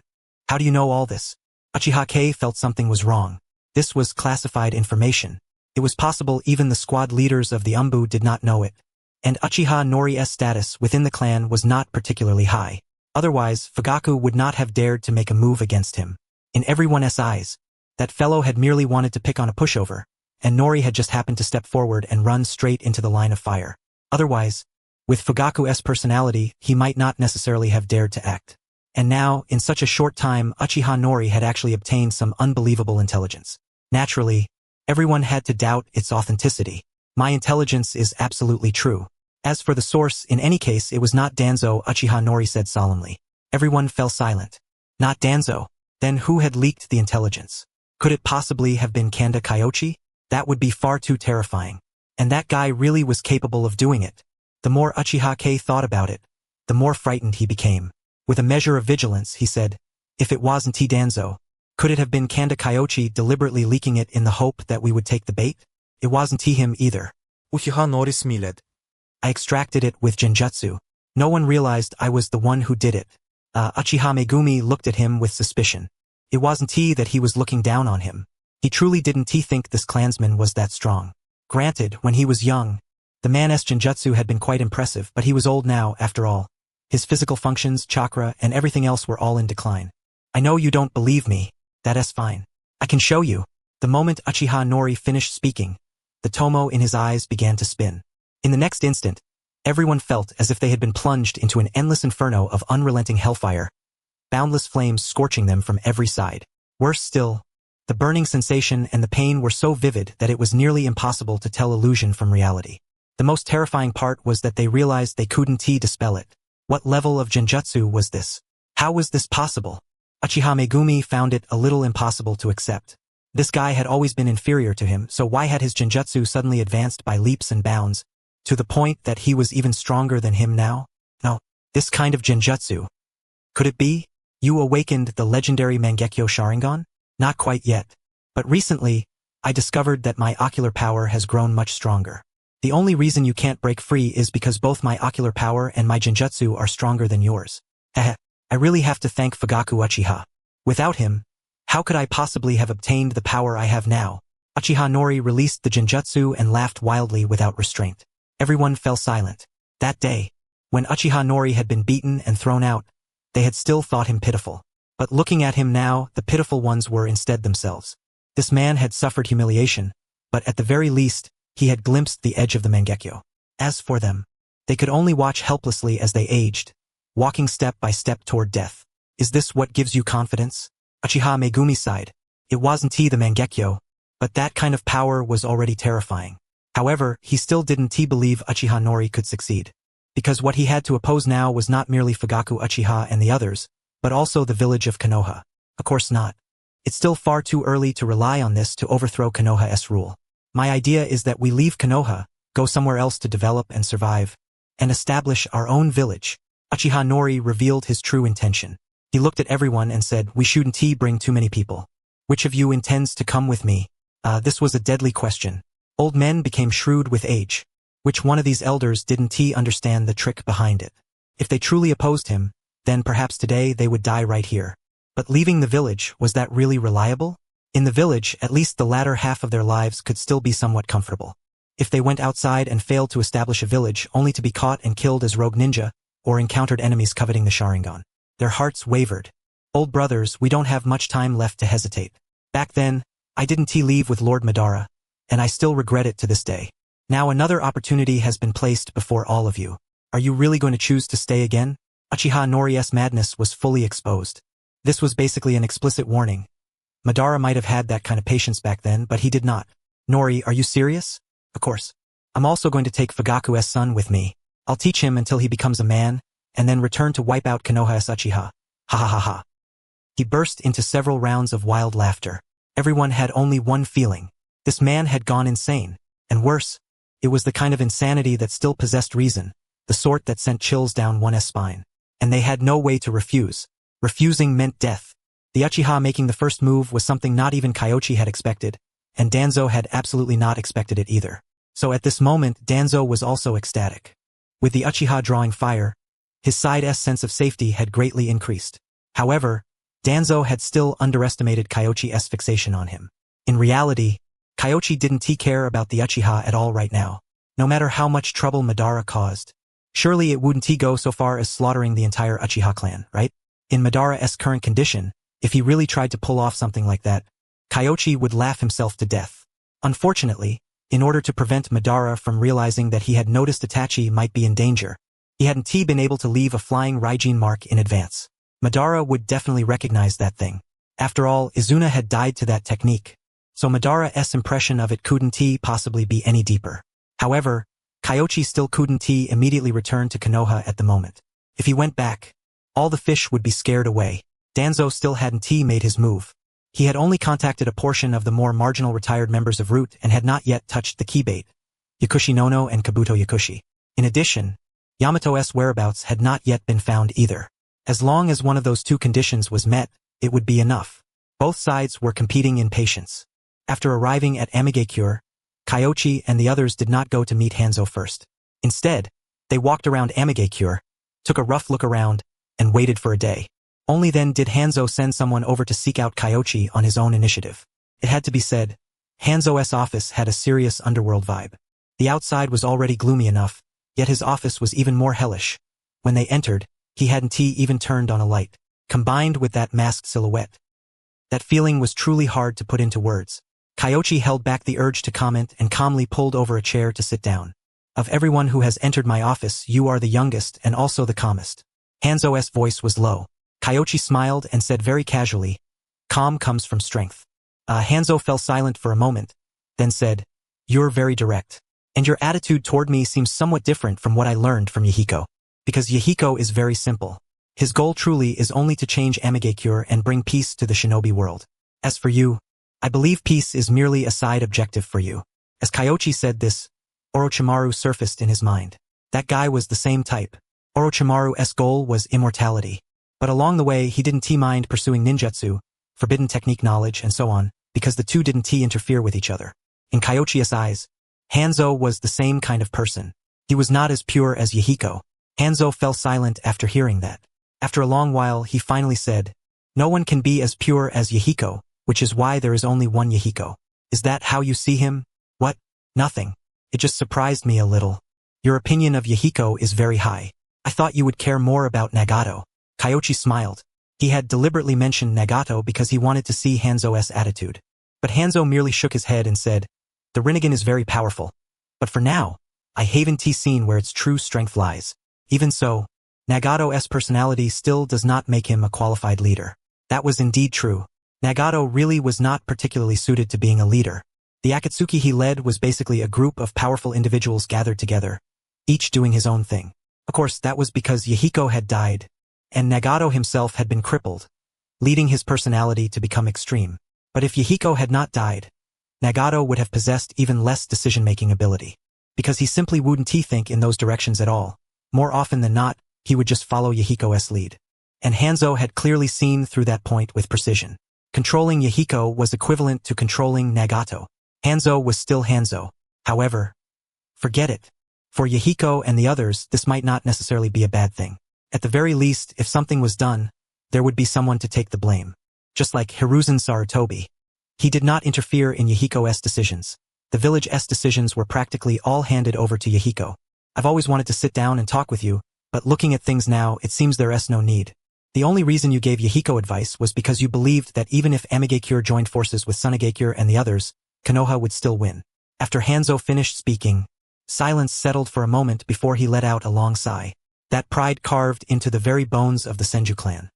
How do you know all this? Uchiha K felt something was wrong. This was classified information. It was possible even the squad leaders of the Umbu did not know it. And Uchiha Nori's status within the clan was not particularly high. Otherwise, Fugaku would not have dared to make a move against him. In everyone's eyes, that fellow had merely wanted to pick on a pushover, and Nori had just happened to step forward and run straight into the line of fire. Otherwise, with Fugaku's personality, he might not necessarily have dared to act. And now, in such a short time, Uchiha Nori had actually obtained some unbelievable intelligence. Naturally, everyone had to doubt its authenticity. My intelligence is absolutely true. As for the source, in any case, it was not Danzo, Uchiha Nori said solemnly. Everyone fell silent. Not Danzo. Then who had leaked the intelligence? Could it possibly have been Kanda Kyoichi? That would be far too terrifying. And that guy really was capable of doing it. The more Uchiha K thought about it, the more frightened he became. With a measure of vigilance, he said, if it wasn't Danzo, could it have been Kanda Kyoichi deliberately leaking it in the hope that we would take the bait? It wasn't him either. Uchiha Nori smiled. I extracted it with Genjutsu. No one realized I was the one who did it. Uchiha Megumi looked at him with suspicion. It wasn't that he was looking down on him. He truly didn't think this clansman was that strong. Granted, when he was young, the man's Genjutsu had been quite impressive, but he was old now, after all. His physical functions, chakra, and everything else were all in decline. I know you don't believe me. That's fine. I can show you. The moment Uchiha Nori finished speaking, the tomo in his eyes began to spin. In the next instant, everyone felt as if they had been plunged into an endless inferno of unrelenting hellfire, boundless flames scorching them from every side. Worse still, the burning sensation and the pain were so vivid that it was nearly impossible to tell illusion from reality. The most terrifying part was that they realized they couldn't dispel it. What level of Genjutsu was this? How was this possible? Uchiha Megumi found it a little impossible to accept. This guy had always been inferior to him, so why had his Genjutsu suddenly advanced by leaps and bounds, to the point that he was even stronger than him now? No, this kind of Genjutsu. Could it be? You awakened the legendary Mangekyo Sharingan? Not quite yet. But recently, I discovered that my ocular power has grown much stronger. The only reason you can't break free is because both my ocular power and my Genjutsu are stronger than yours. I really have to thank Fugaku Uchiha. Without him, how could I possibly have obtained the power I have now? Uchiha Nori released the Genjutsu and laughed wildly without restraint. Everyone fell silent. That day, when Uchiha Nori had been beaten and thrown out, they had still thought him pitiful. But looking at him now, the pitiful ones were instead themselves. This man had suffered humiliation, but at the very least, he had glimpsed the edge of the Mangekyo. As for them, they could only watch helplessly as they aged, walking step by step toward death. Is this what gives you confidence? Uchiha Megumi sighed. It wasn't the Mangekyo, but that kind of power was already terrifying. However, he still didn't believe Uchiha Nori could succeed. Because what he had to oppose now was not merely Fugaku Uchiha and the others, but also the village of Konoha. Of course not. It's still far too early to rely on this to overthrow Konoha's rule. My idea is that we leave Konoha, go somewhere else to develop and survive, and establish our own village. Uchiha Nori revealed his true intention. He looked at everyone and said, "We shouldn't bring too many people. Which of you intends to come with me?" This was a deadly question. Old men became shrewd with age. Which one of these elders didn't understand the trick behind it? If they truly opposed him, then perhaps today they would die right here. But leaving the village, was that really reliable? In the village, at least the latter half of their lives could still be somewhat comfortable. If they went outside and failed to establish a village only to be caught and killed as rogue ninja, or encountered enemies coveting the Sharingan, their hearts wavered. Old brothers, we don't have much time left to hesitate. Back then, I didn't leave with Lord Madara, and I still regret it to this day. Now another opportunity has been placed before all of you. Are you really going to choose to stay again? Uchiha Nori's madness was fully exposed. This was basically an explicit warning. Madara might have had that kind of patience back then, but he did not. Nori, are you serious? Of course. I'm also going to take Fugaku's son with me. I'll teach him until he becomes a man, and then return to wipe out Konoha's Uchiha. Ha ha ha ha. He burst into several rounds of wild laughter. Everyone had only one feeling. This man had gone insane. And worse, it was the kind of insanity that still possessed reason, the sort that sent chills down one's spine. And they had no way to refuse. Refusing meant death. The Uchiha making the first move was something not even Kyoichi had expected, and Danzo had absolutely not expected it either. So at this moment, Danzo was also ecstatic. With the Uchiha drawing fire, his side's sense of safety had greatly increased. However, Danzo had still underestimated Kyoichi's fixation on him. In reality, Kyoichi didn't care about the Uchiha at all right now, no matter how much trouble Madara caused. Surely it wouldn't go so far as slaughtering the entire Uchiha clan, right? In Madara's current condition, if he really tried to pull off something like that, Kyoichi would laugh himself to death. Unfortunately, in order to prevent Madara from realizing that he had noticed Itachi might be in danger, he hadn't been able to leave a flying Raijin mark in advance. Madara would definitely recognize that thing. After all, Izuna had died to that technique, so Madara's impression of it couldn't possibly be any deeper. However, Kyoichi still couldn't immediately return to Konoha at the moment. If he went back, all the fish would be scared away. Danzo still hadn't made his move. He had only contacted a portion of the more marginal retired members of Root and had not yet touched the keybait, Yakushi Nono and Kabuto Yakushi. In addition, Yamato's whereabouts had not yet been found either. As long as one of those two conditions was met, it would be enough. Both sides were competing in patience. After arriving at Amigakure, Kyoichi and the others did not go to meet Hanzo first. Instead, they walked around Amigakure, took a rough look around, and waited for a day. Only then did Hanzo send someone over to seek out Kyoichi on his own initiative. It had to be said, Hanzo's office had a serious underworld vibe. The outside was already gloomy enough, yet his office was even more hellish. When they entered, he hadn't even turned on a light, combined with that masked silhouette. That feeling was truly hard to put into words. Kyoichi held back the urge to comment and calmly pulled over a chair to sit down. Of everyone who has entered my office, you are the youngest and also the calmest. Hanzo's voice was low. Kyoichi smiled and said very casually, "Calm comes from strength." Hanzo fell silent for a moment, then said, "You're very direct. And your attitude toward me seems somewhat different from what I learned from Yahiko. Because Yahiko is very simple. His goal truly is only to change Amigakure and bring peace to the shinobi world. As for you, I believe peace is merely a side objective for you." As Kyoichi said this, Orochimaru surfaced in his mind. That guy was the same type. Orochimaru's goal was immortality. But along the way he didn't mind pursuing ninjutsu, forbidden technique knowledge and so on, because the two didn't interfere with each other. In Kyoichi's eyes, Hanzo was the same kind of person. He was not as pure as Yahiko. Hanzo fell silent after hearing that. After a long while he finally said, "No one can be as pure as Yahiko, which is why there is only one Yahiko. Is that how you see him?" "What? Nothing. It just surprised me a little. Your opinion of Yahiko is very high. I thought you would care more about Nagato." Kyoichi smiled. He had deliberately mentioned Nagato because he wanted to see Hanzo's attitude. But Hanzo merely shook his head and said, "The Rinnegan is very powerful. But for now, I haven't seen where its true strength lies. Even so, Nagato's personality still does not make him a qualified leader." That was indeed true. Nagato really was not particularly suited to being a leader. The Akatsuki he led was basically a group of powerful individuals gathered together, each doing his own thing. Of course, that was because Yahiko had died, and Nagato himself had been crippled, leading his personality to become extreme. But if Yahiko had not died, Nagato would have possessed even less decision-making ability, because he simply wouldn't think in those directions at all. More often than not, he would just follow Yahiko's lead. And Hanzo had clearly seen through that point with precision. Controlling Yahiko was equivalent to controlling Nagato. Hanzo was still Hanzo. However, forget it. For Yahiko and the others, this might not necessarily be a bad thing. At the very least, if something was done, there would be someone to take the blame. Just like Hiruzen Sarutobi. He did not interfere in Yahiko's decisions. The village's decisions were practically all handed over to Yahiko. I've always wanted to sit down and talk with you, but looking at things now, it seems there's no need. The only reason you gave Yahiko advice was because you believed that even if Amigakure joined forces with Tsunagakure and the others, Konoha would still win. After Hanzo finished speaking, silence settled for a moment before he let out a long sigh. That pride carved into the very bones of the Senju clan.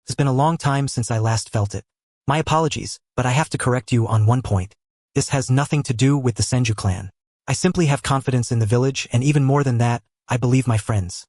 It's been a long time since I last felt it. My apologies, but I have to correct you on one point. This has nothing to do with the Senju clan. I simply have confidence in the village, and even more than that, I believe my friends,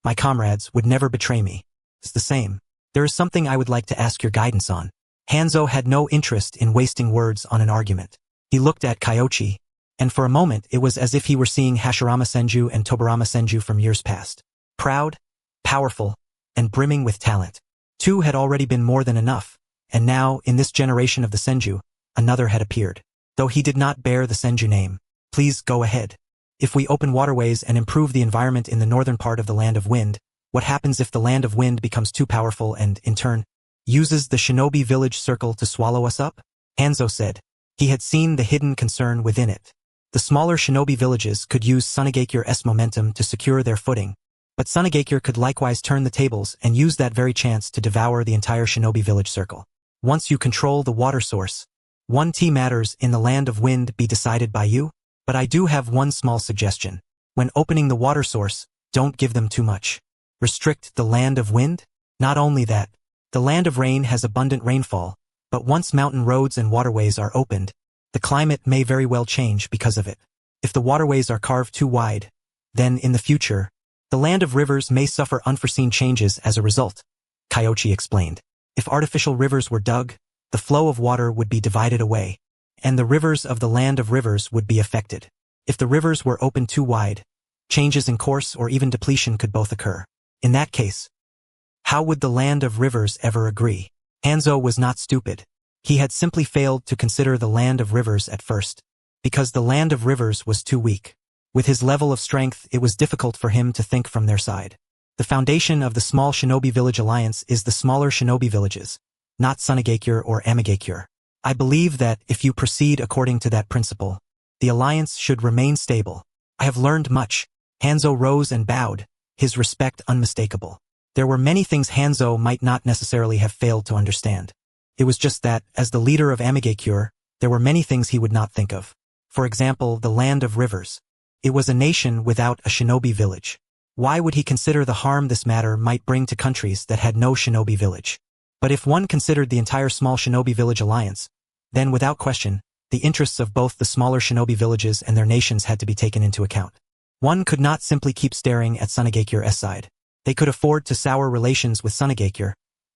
my comrades, would never betray me. It's the same. There is something I would like to ask your guidance on. Hanzo had no interest in wasting words on an argument. He looked at Kyoichi, and for a moment it was as if he were seeing Hashirama Senju and Tobarama Senju from years past. Proud, powerful, and brimming with talent. Two had already been more than enough, and now, in this generation of the Senju, another had appeared. Though he did not bear the Senju name. Please go ahead. If we open waterways and improve the environment in the northern part of the Land of Wind, what happens if the Land of Wind becomes too powerful and, in turn, uses the shinobi village circle to swallow us up? Hanzo said. He had seen the hidden concern within it. The smaller shinobi villages could use Tsunagakure's momentum to secure their footing, but Tsunagakure could likewise turn the tables and use that very chance to devour the entire shinobi village circle. Once you control the water source, 1T matters in the Land of Wind be decided by you? But I do have one small suggestion. When opening the water source, don't give them too much. Restrict the Land of Wind? Not only that, the Land of Rain has abundant rainfall, but once mountain roads and waterways are opened, the climate may very well change because of it. If the waterways are carved too wide, then in the future, the Land of Rivers may suffer unforeseen changes as a result, Kyoichi explained. If artificial rivers were dug, the flow of water would be divided away, and the rivers of the Land of Rivers would be affected. If the rivers were opened too wide, changes in course or even depletion could both occur. In that case, how would the Land of Rivers ever agree? Hanzo was not stupid. He had simply failed to consider the Land of Rivers at first, because the Land of Rivers was too weak. With his level of strength, it was difficult for him to think from their side. The foundation of the small shinobi village alliance is the smaller shinobi villages, not Tsunagakure or Amigakure. I believe that if you proceed according to that principle, the alliance should remain stable. I have learned much. Hanzo rose and bowed, his respect unmistakable. There were many things Hanzo might not necessarily have failed to understand. It was just that, as the leader of Amigakure, there were many things he would not think of. For example, the Land of Rivers. It was a nation without a shinobi village. Why would he consider the harm this matter might bring to countries that had no shinobi village? But if one considered the entire small shinobi village alliance, then without question, the interests of both the smaller shinobi villages and their nations had to be taken into account. One could not simply keep staring at Tsunagakure's side. They could afford to sour relations with Tsunagakure,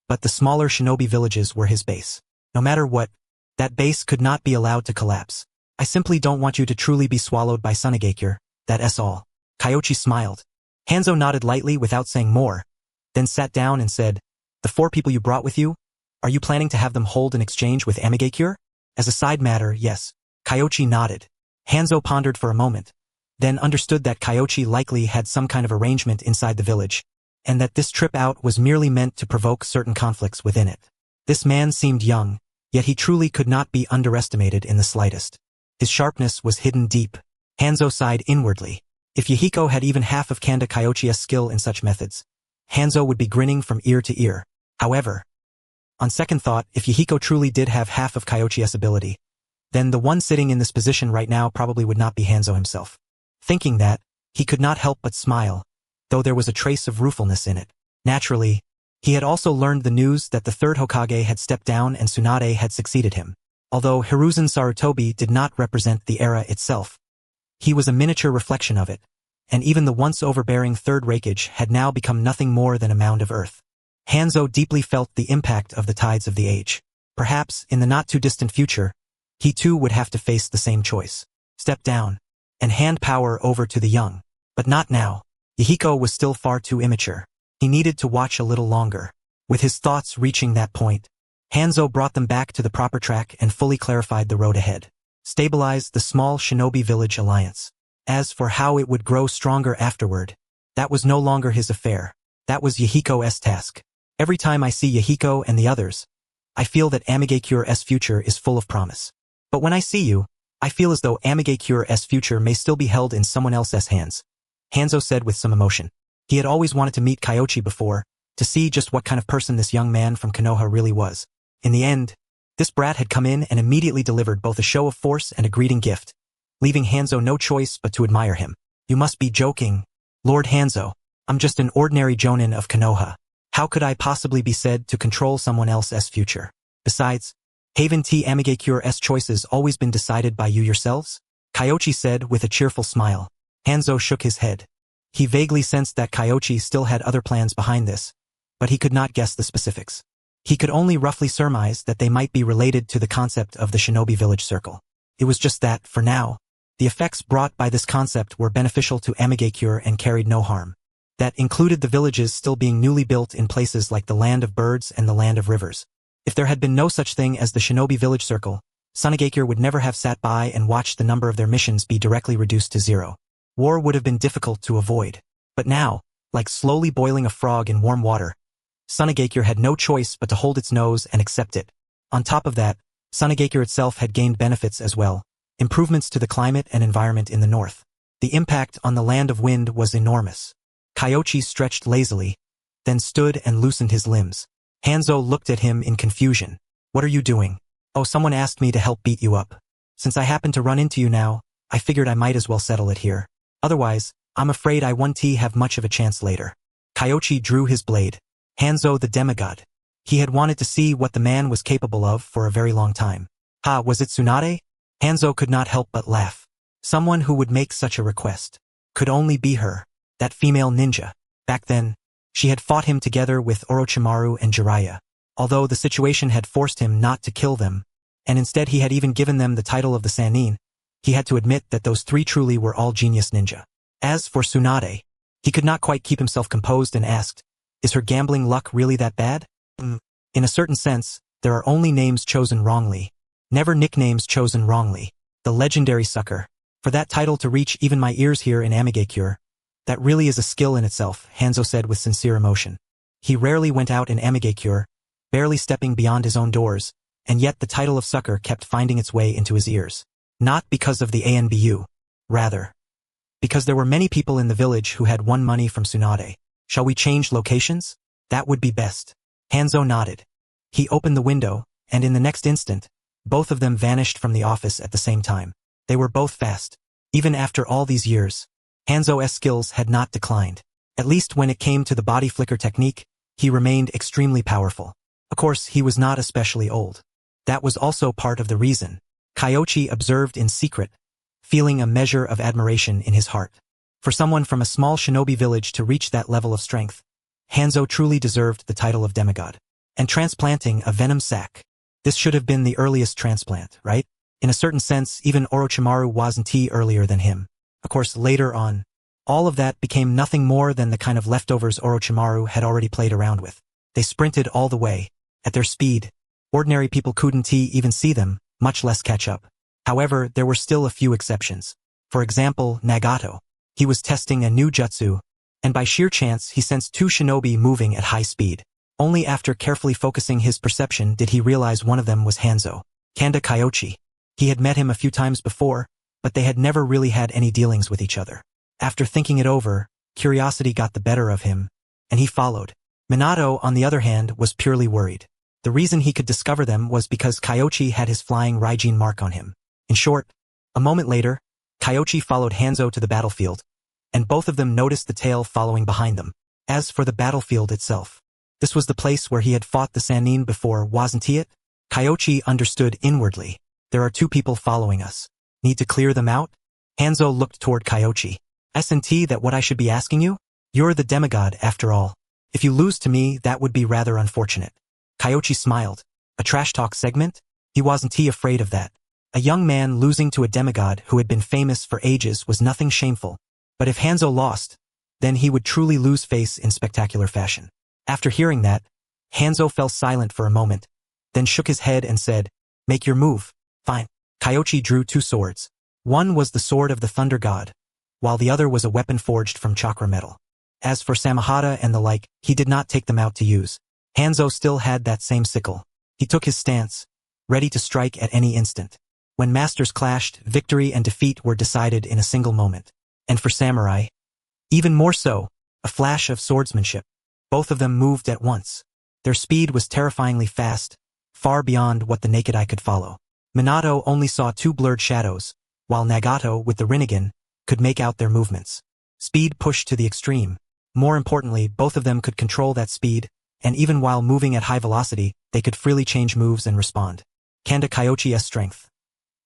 but the smaller shinobi villages were his base. No matter what, that base could not be allowed to collapse. I simply don't want you to truly be swallowed by Tsunagakure, that's all. Kyoichi smiled. Hanzo nodded lightly without saying more, then sat down and said, The 4 people you brought with you? Are you planning to have them hold an exchange with Amigakure? As a side matter, yes. Kyoichi nodded. Hanzo pondered for a moment, then understood that Kyoichi likely had some kind of arrangement inside the village, and that this trip out was merely meant to provoke certain conflicts within it. This man seemed young, yet he truly could not be underestimated in the slightest. His sharpness was hidden deep. Hanzo sighed inwardly. If Yahiko had even half of Kanda Kyoichi's skill in such methods, Hanzo would be grinning from ear to ear. However, on second thought, if Yahiko truly did have half of Kyoichi's ability, then the one sitting in this position right now probably would not be Hanzo himself. Thinking that, he could not help but smile, though there was a trace of ruefulness in it. Naturally, he had also learned the news that the 3rd Hokage had stepped down and Tsunade had succeeded him. Although Hiruzen Sarutobi did not represent the era itself, he was a miniature reflection of it, and even the once overbearing third Hokage had now become nothing more than a mound of earth. Hanzo deeply felt the impact of the tides of the age. Perhaps, in the not-too-distant future, he too would have to face the same choice. Step down, and hand power over to the young. But not now. Yahiko was still far too immature. He needed to watch a little longer. With his thoughts reaching that point, Hanzo brought them back to the proper track and fully clarified the road ahead. Stabilized the small shinobi village alliance. As for how it would grow stronger afterward, that was no longer his affair. That was Yahiko's task. Every time I see Yahiko and the others, I feel that Amigekure's future is full of promise. But when I see you, I feel as though Amigekure's future may still be held in someone else's hands, Hanzo said with some emotion. He had always wanted to meet Kyoichi before, to see just what kind of person this young man from Konoha really was. In the end, this brat had come in and immediately delivered both a show of force and a greeting gift, leaving Hanzo no choice but to admire him. You must be joking, Lord Hanzo. I'm just an ordinary jonin of Konoha. How could I possibly be said to control someone else's future? Besides, haven't Amigekure's choices always been decided by you yourselves? Kyoichi said with a cheerful smile. Hanzo shook his head. He vaguely sensed that Kyoichi still had other plans behind this, but he could not guess the specifics. He could only roughly surmise that they might be related to the concept of the shinobi village circle. It was just that, for now, the effects brought by this concept were beneficial to Amigekure and carried no harm. That included the villages still being newly built in places like the Land of Birds and the Land of Rivers. If there had been no such thing as the shinobi village circle, Sunagekure would never have sat by and watched the number of their missions be directly reduced to zero. War would have been difficult to avoid. But now, like slowly boiling a frog in warm water, Sunagekure had no choice but to hold its nose and accept it. On top of that, Sunagekure itself had gained benefits as well, improvements to the climate and environment in the north. The impact on the Land of Wind was enormous. Kyoichi stretched lazily, then stood and loosened his limbs. Hanzo looked at him in confusion. What are you doing? Oh, someone asked me to help beat you up. Since I happened to run into you now, I figured I might as well settle it here. Otherwise, I'm afraid I won't have much of a chance later. Kyoichi drew his blade. Hanzo the demigod. He had wanted to see what the man was capable of for a very long time. Ha, was it Tsunade? Hanzo could not help but laugh. Someone who would make such a request. Could only be her. That female ninja. Back then, she had fought him together with Orochimaru and Jiraiya. Although the situation had forced him not to kill them, and instead he had even given them the title of the Sannin, he had to admit that those three truly were all genius ninja. As for Tsunade, he could not quite keep himself composed and asked, is her gambling luck really that bad? In a certain sense, there are only names chosen wrongly, never nicknames chosen wrongly. The legendary sucker. For that title to reach even my ears here in Amigekure, that really is a skill in itself, Hanzo said with sincere emotion. He rarely went out in Amigekure, barely stepping beyond his own doors, and yet the title of sucker kept finding its way into his ears. Not because of the ANBU. Rather, because there were many people in the village who had won money from Tsunade. Shall we change locations? That would be best. Hanzo nodded. He opened the window, and in the next instant, both of them vanished from the office at the same time. They were both fast. Even after all these years, Hanzo's skills had not declined. At least when it came to the body flicker technique, he remained extremely powerful. Of course, he was not especially old. That was also part of the reason. Kyoichi observed in secret, feeling a measure of admiration in his heart. For someone from a small shinobi village to reach that level of strength, Hanzo truly deserved the title of demigod. And transplanting a venom sac. This should have been the earliest transplant, right? In a certain sense, even Orochimaru wasn't earlier than him. Of course, later on, all of that became nothing more than the kind of leftovers Orochimaru had already played around with. They sprinted all the way, at their speed. Ordinary people couldn't even see them, much less catch up. However, there were still a few exceptions. For example, Nagato. He was testing a new jutsu, and by sheer chance he sensed two shinobi moving at high speed. Only after carefully focusing his perception did he realize one of them was Hanzo. Kanda Kyoichi. He had met him a few times before, but they had never really had any dealings with each other. After thinking it over, curiosity got the better of him, and he followed. Minato, on the other hand, was purely worried. The reason he could discover them was because Kyoichi had his flying Raijin mark on him. In short, a moment later, Kyoichi followed Hanzo to the battlefield, and both of them noticed the tail following behind them. As for the battlefield itself, this was the place where he had fought the Sannin before, wasn't it? Kyoichi understood inwardly. There are two people following us. Need to clear them out? Hanzo looked toward Kyoichi. S&T that what I should be asking you? You're the demigod after all. If you lose to me, that would be rather unfortunate. Kyoichi smiled. A trash talk segment? He wasn't afraid of that. A young man losing to a demigod who had been famous for ages was nothing shameful. But if Hanzo lost, then he would truly lose face in spectacular fashion. After hearing that, Hanzo fell silent for a moment, then shook his head and said, "Make your move." Fine. Kyoichi drew two swords. One was the sword of the thunder god, while the other was a weapon forged from chakra metal. As for Samahata and the like, he did not take them out to use. Hanzo still had that same sickle. He took his stance, ready to strike at any instant. When masters clashed, victory and defeat were decided in a single moment. And for samurai, even more so, a flash of swordsmanship. Both of them moved at once. Their speed was terrifyingly fast, far beyond what the naked eye could follow. Minato only saw two blurred shadows, while Nagato, with the Rinnegan, could make out their movements. Speed pushed to the extreme. More importantly, both of them could control that speed, and even while moving at high velocity, they could freely change moves and respond. Kanda Kyoichi's strength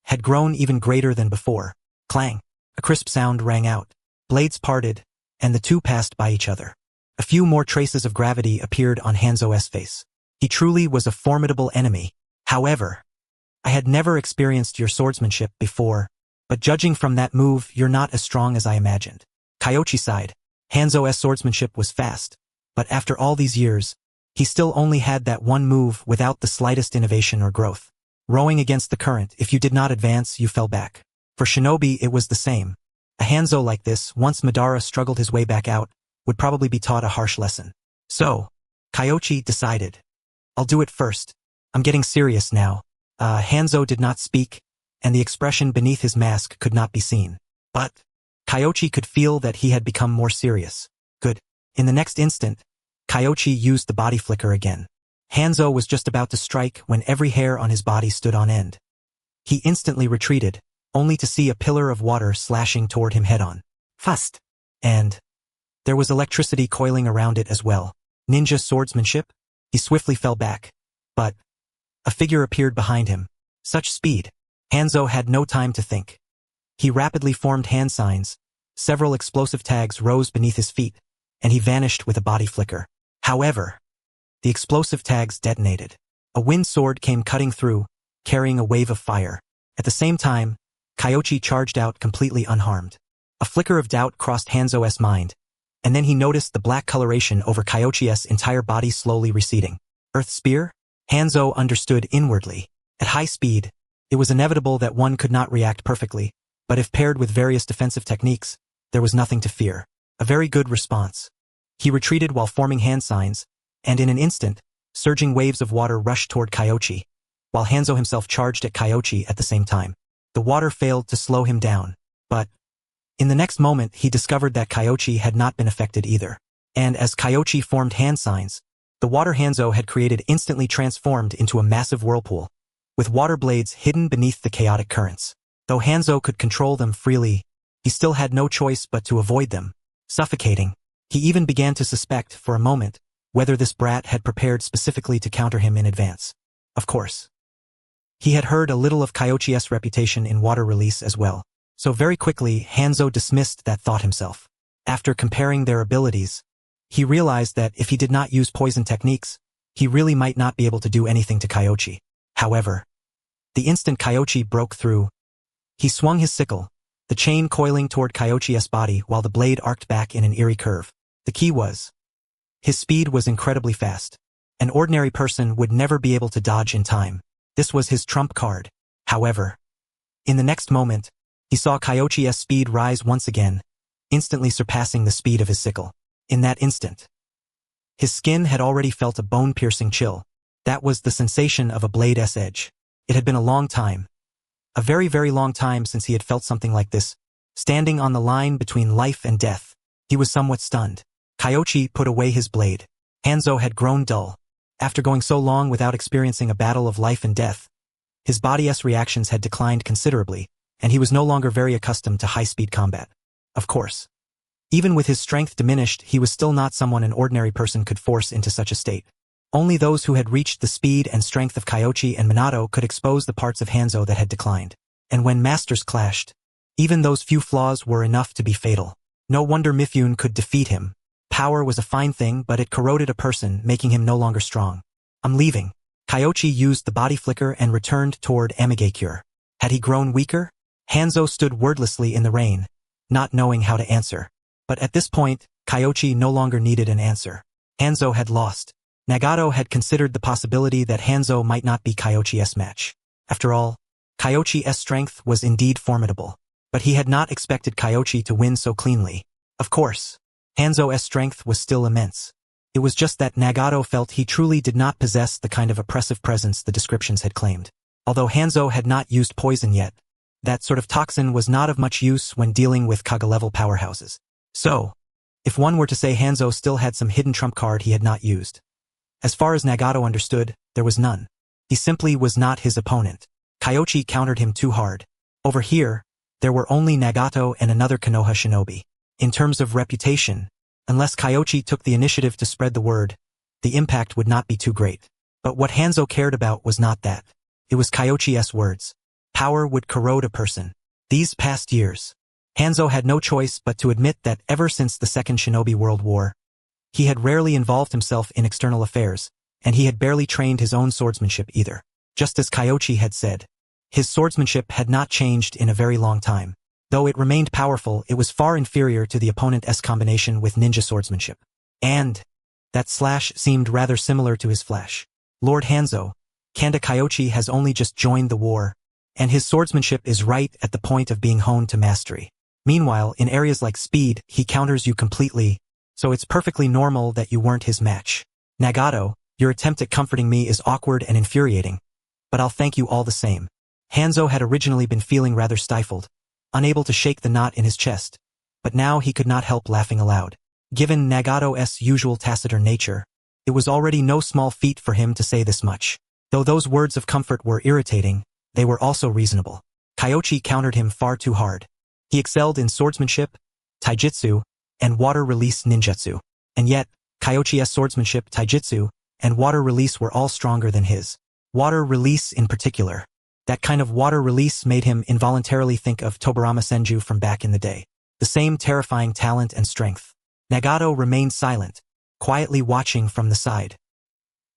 had grown even greater than before. Clang! A crisp sound rang out. Blades parted, and the two passed by each other. A few more traces of gravity appeared on Hanzo's face. He truly was a formidable enemy. However, I had never experienced your swordsmanship before, but judging from that move, you're not as strong as I imagined. Kyoichi sighed. Hanzo's swordsmanship was fast, but after all these years, he still only had that one move without the slightest innovation or growth. Rowing against the current, if you did not advance, you fell back. For shinobi, it was the same. A Hanzo like this, once Madara struggled his way back out, would probably be taught a harsh lesson. So, Kyoichi decided. I'll do it first. I'm getting serious now. Hanzo did not speak, and the expression beneath his mask could not be seen. But Kyoichi could feel that he had become more serious. Good. In the next instant, Kyoichi used the body flicker again. Hanzo was just about to strike when every hair on his body stood on end. He instantly retreated, only to see a pillar of water slashing toward him head-on. Fast! And there was electricity coiling around it as well. Ninja swordsmanship? He swiftly fell back. But a figure appeared behind him. Such speed. Hanzo had no time to think. He rapidly formed hand signs. Several explosive tags rose beneath his feet, and he vanished with a body flicker. However, the explosive tags detonated. A wind sword came cutting through, carrying a wave of fire. At the same time, Kyoichi charged out completely unharmed. A flicker of doubt crossed Hanzo's mind, and then he noticed the black coloration over Kyoichi's entire body slowly receding. Earth Spear? Hanzo understood inwardly. At high speed, it was inevitable that one could not react perfectly, but if paired with various defensive techniques, there was nothing to fear. A very good response. He retreated while forming hand signs, and in an instant, surging waves of water rushed toward Kyoichi, while Hanzo himself charged at Kyoichi at the same time. The water failed to slow him down, but in the next moment he discovered that Kyoichi had not been affected either. And as Kyoichi formed hand signs, the water Hanzo had created instantly transformed into a massive whirlpool, with water blades hidden beneath the chaotic currents. Though Hanzo could control them freely, he still had no choice but to avoid them. Suffocating. He even began to suspect, for a moment, whether this brat had prepared specifically to counter him in advance. Of course. He had heard a little of Kyoichi's reputation in water release as well, so very quickly Hanzo dismissed that thought himself. After comparing their abilities, he realized that if he did not use poison techniques, he really might not be able to do anything to Kyoichi. However, the instant Kyoichi broke through, he swung his sickle, the chain coiling toward Kyoichi's body while the blade arced back in an eerie curve. The key was, his speed was incredibly fast. An ordinary person would never be able to dodge in time. This was his trump card. However, in the next moment, he saw Kyoichi's speed rise once again, instantly surpassing the speed of his sickle. In that instant, his skin had already felt a bone-piercing chill. That was the sensation of a blade's edge. It had been a long time. A very, very long time since he had felt something like this. Standing on the line between life and death, he was somewhat stunned. Kyoichi put away his blade. Hanzo had grown dull. After going so long without experiencing a battle of life and death, his body's reactions had declined considerably, and he was no longer very accustomed to high-speed combat. Of course. Even with his strength diminished, he was still not someone an ordinary person could force into such a state. Only those who had reached the speed and strength of Kyoichi and Minato could expose the parts of Hanzo that had declined. And when masters clashed, even those few flaws were enough to be fatal. No wonder Mifune could defeat him. Power was a fine thing, but it corroded a person, making him no longer strong. I'm leaving. Kyoichi used the body flicker and returned toward Amigakure. Had he grown weaker? Hanzo stood wordlessly in the rain, not knowing how to answer. But at this point, Kyoichi no longer needed an answer. Hanzo had lost. Nagato had considered the possibility that Hanzo might not be Kyoichi's match. After all, Kyoichi's strength was indeed formidable. But he had not expected Kyoichi to win so cleanly. Of course, Hanzo's strength was still immense. It was just that Nagato felt he truly did not possess the kind of oppressive presence the descriptions had claimed. Although Hanzo had not used poison yet, that sort of toxin was not of much use when dealing with Kage-level powerhouses. So, if one were to say Hanzo still had some hidden trump card he had not used. As far as Nagato understood, there was none. He simply was not his opponent. Kyoichi countered him too hard. Over here, there were only Nagato and another Konoha shinobi. In terms of reputation, unless Kyoichi took the initiative to spread the word, the impact would not be too great. But what Hanzo cared about was not that. It was Kyoichi's words. Power would corrode a person. These past years, Hanzo had no choice but to admit that ever since the Second Shinobi World War, he had rarely involved himself in external affairs, and he had barely trained his own swordsmanship either. Just as Kyoichi had said, his swordsmanship had not changed in a very long time. Though it remained powerful, it was far inferior to the opponent's combination with ninja swordsmanship. And that slash seemed rather similar to his flash. Lord Hanzo, Kanda Kyoichi has only just joined the war, and his swordsmanship is right at the point of being honed to mastery. Meanwhile, in areas like speed, he counters you completely, so it's perfectly normal that you weren't his match. Nagato, your attempt at comforting me is awkward and infuriating, but I'll thank you all the same. Hanzo had originally been feeling rather stifled, unable to shake the knot in his chest, but now he could not help laughing aloud. Given Nagato's usual taciturn nature, it was already no small feat for him to say this much. Though those words of comfort were irritating, they were also reasonable. Kyoichi countered him far too hard. He excelled in swordsmanship, taijutsu, and water release ninjutsu. And yet, Kyoichi's swordsmanship, taijutsu, and water release were all stronger than his. Water release in particular. That kind of water release made him involuntarily think of Tobirama Senju from back in the day. The same terrifying talent and strength. Nagato remained silent, quietly watching from the side.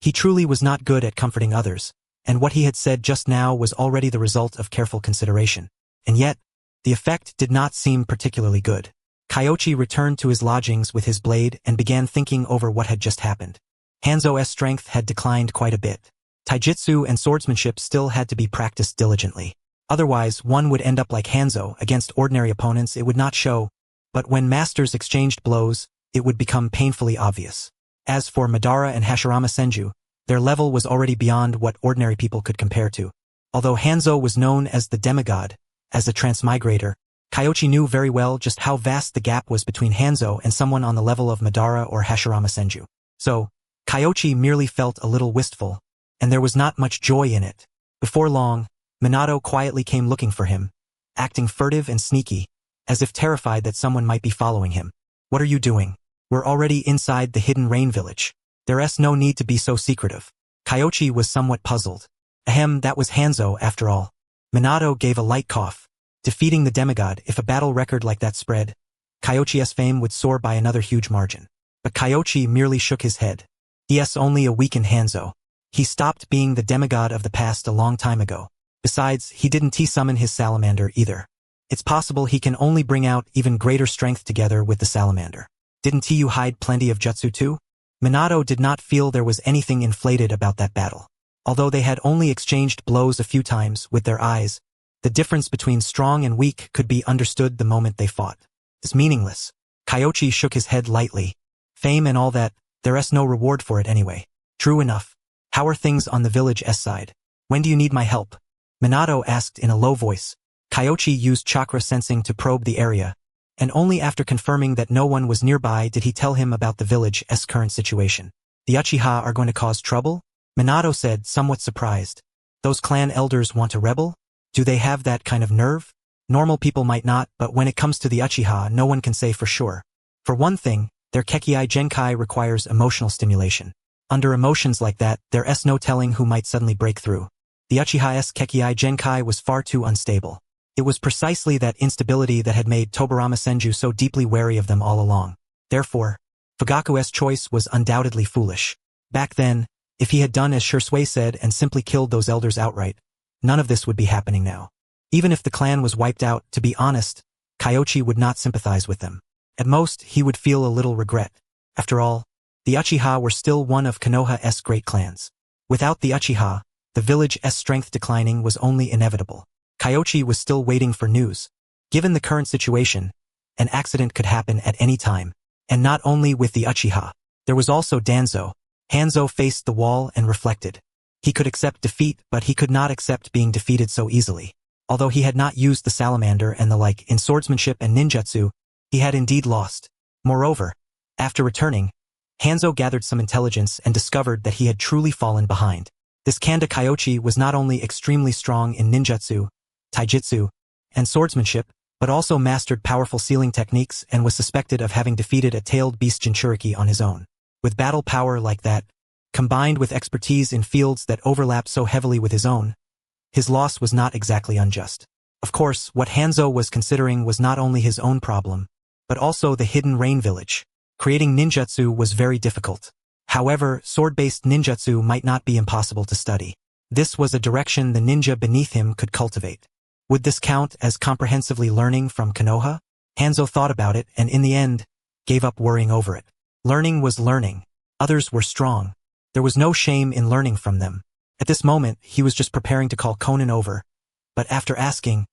He truly was not good at comforting others, and what he had said just now was already the result of careful consideration. And yet, the effect did not seem particularly good. Kyoichi returned to his lodgings with his blade and began thinking over what had just happened. Hanzo's strength had declined quite a bit. Taijutsu and swordsmanship still had to be practiced diligently. Otherwise, one would end up like Hanzo. Against ordinary opponents it would not show, but when masters exchanged blows, it would become painfully obvious. As for Madara and Hashirama Senju, their level was already beyond what ordinary people could compare to. Although Hanzo was known as the demigod, as a transmigrator, Kyoichi knew very well just how vast the gap was between Hanzo and someone on the level of Madara or Hashirama Senju. So, Kyoichi merely felt a little wistful, and there was not much joy in it. Before long, Minato quietly came looking for him, acting furtive and sneaky, as if terrified that someone might be following him. What are you doing? We're already inside the hidden rain village. There's no need to be so secretive. Kyoichi was somewhat puzzled. Ahem, that was Hanzo after all. Minato gave a light cough. Defeating the demigod, if a battle record like that spread, Kyoichi's fame would soar by another huge margin. But Kyoichi merely shook his head. Yes, only a weakened Hanzo. He stopped being the demigod of the past a long time ago. Besides, he didn't T-summon his salamander either. It's possible he can only bring out even greater strength together with the salamander. Didn't T-you hide plenty of jutsu too? Minato did not feel there was anything inflated about that battle. Although they had only exchanged blows a few times with their eyes, the difference between strong and weak could be understood the moment they fought. It's meaningless. Kyoichi shook his head lightly. Fame and all that, there's no reward for it anyway. True enough. How are things on the village's side? When do you need my help? Minato asked in a low voice. Kyoichi used chakra sensing to probe the area, and only after confirming that no one was nearby did he tell him about the village's current situation. The Uchiha are going to cause trouble? Minato said, somewhat surprised. Those clan elders want to rebel? Do they have that kind of nerve? Normal people might not, but when it comes to the Uchiha, no one can say for sure. For one thing, their Kekkai Genkai requires emotional stimulation. Under emotions like that, there's no telling who might suddenly break through. The Uchiha's Kekei Genkai was far too unstable. It was precisely that instability that had made Tobarama Senju so deeply wary of them all along. Therefore, Fugaku's choice was undoubtedly foolish. Back then, if he had done as Shisui said and simply killed those elders outright, none of this would be happening now. Even if the clan was wiped out, to be honest, Kyoichi would not sympathize with them. At most, he would feel a little regret. After all, the Uchiha were still one of Konoha's great clans. Without the Uchiha, the village's strength declining was only inevitable. Kyoichi was still waiting for news. Given the current situation, an accident could happen at any time. And not only with the Uchiha. There was also Danzo. Hanzo faced the wall and reflected. He could accept defeat, but he could not accept being defeated so easily. Although he had not used the salamander and the like in swordsmanship and ninjutsu, he had indeed lost. Moreover, after returning, Hanzo gathered some intelligence and discovered that he had truly fallen behind. This Kanda Kyoichi was not only extremely strong in ninjutsu, taijutsu, and swordsmanship, but also mastered powerful sealing techniques and was suspected of having defeated a tailed beast Jinchuriki on his own. With battle power like that, combined with expertise in fields that overlapped so heavily with his own, his loss was not exactly unjust. Of course, what Hanzo was considering was not only his own problem, but also the hidden rain village. Creating ninjutsu was very difficult. However, sword-based ninjutsu might not be impossible to study. This was a direction the ninja beneath him could cultivate. Would this count as comprehensively learning from Konoha? Hanzo thought about it and in the end, gave up worrying over it. Learning was learning. Others were strong. There was no shame in learning from them. At this moment, he was just preparing to call Konan over. But after asking,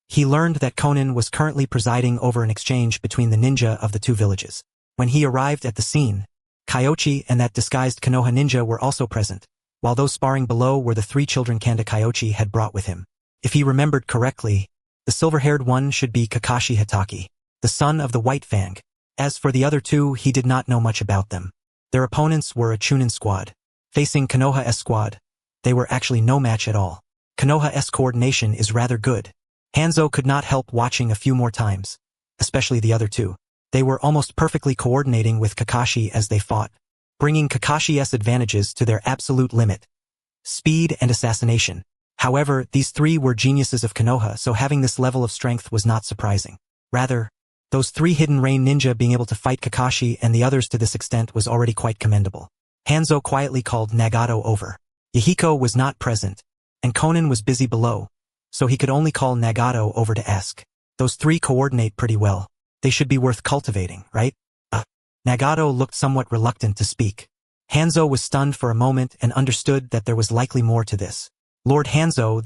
he learned that Konan was currently presiding over an exchange between the ninja of the two villages. When he arrived at the scene, Kyoichi and that disguised Konoha ninja were also present, while those sparring below were the 3 children Kanda Kyoichi had brought with him. If he remembered correctly, the silver-haired one should be Kakashi Hitaki, the son of the White Fang. As for the other 2, he did not know much about them. Their opponents were a Chunin squad. Facing Konoha's squad, they were actually no match at all. Konoha's coordination is rather good. Hanzo could not help watching a few more times, especially the other 2. They were almost perfectly coordinating with Kakashi as they fought, bringing Kakashi's advantages to their absolute limit. Speed and assassination. However, these 3 were geniuses of Konoha, so having this level of strength was not surprising. Rather, those 3 hidden rain ninja being able to fight Kakashi and the others to this extent was already quite commendable. Hanzo quietly called Nagato over. Yahiko was not present, and Konan was busy below, so he could only call Nagato over to ask. Those 3 coordinate pretty well. They should be worth cultivating, right? Nagato looked somewhat reluctant to speak. Hanzo was stunned for a moment and understood that there was likely more to this. Lord Hanzo,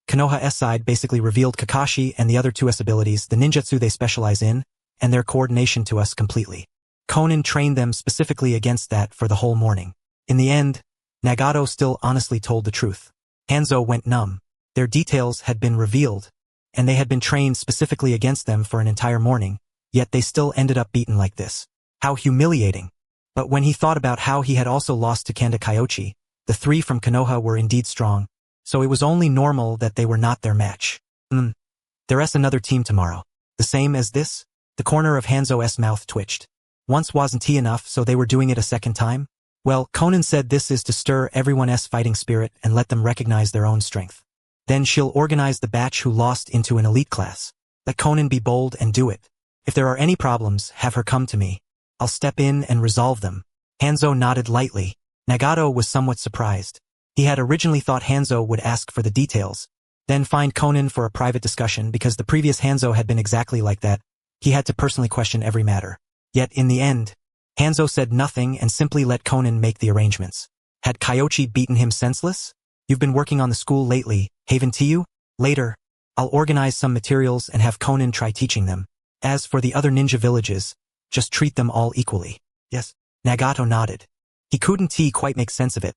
Konoha's side basically revealed Kakashi and the other 2's abilities, the ninjutsu they specialize in, and their coordination to us completely. Konan trained them specifically against that for the whole morning. In the end, Nagato still honestly told the truth. Hanzo went numb. Their details had been revealed, and they had been trained specifically against them for an entire morning, yet they still ended up beaten like this. How humiliating. But when he thought about how he had also lost to Kanda Kyoichi, the 3 from Konoha were indeed strong, so it was only normal that they were not their match. There's another team tomorrow. The same as this? The corner of Hanzo's mouth twitched. Once wasn't he enough, so they were doing it a second time? Well, Konan said this is to stir everyone's fighting spirit and let them recognize their own strength. Then she'll organize the batch who lost into an elite class. Let Konan be bold and do it. If there are any problems, have her come to me. I'll step in and resolve them. Hanzo nodded lightly. Nagato was somewhat surprised. He had originally thought Hanzo would ask for the details, then find Konan for a private discussion because the previous Hanzo had been exactly like that. He had to personally question every matter. Yet in the end, Hanzo said nothing and simply let Konan make the arrangements. Had Kyoichi beaten him senseless? You've been working on the school lately, haven't you? Later, I'll organize some materials and have Konan try teaching them. As for the other ninja villages, just treat them all equally. Yes. Nagato nodded. He couldn't quite make sense of it,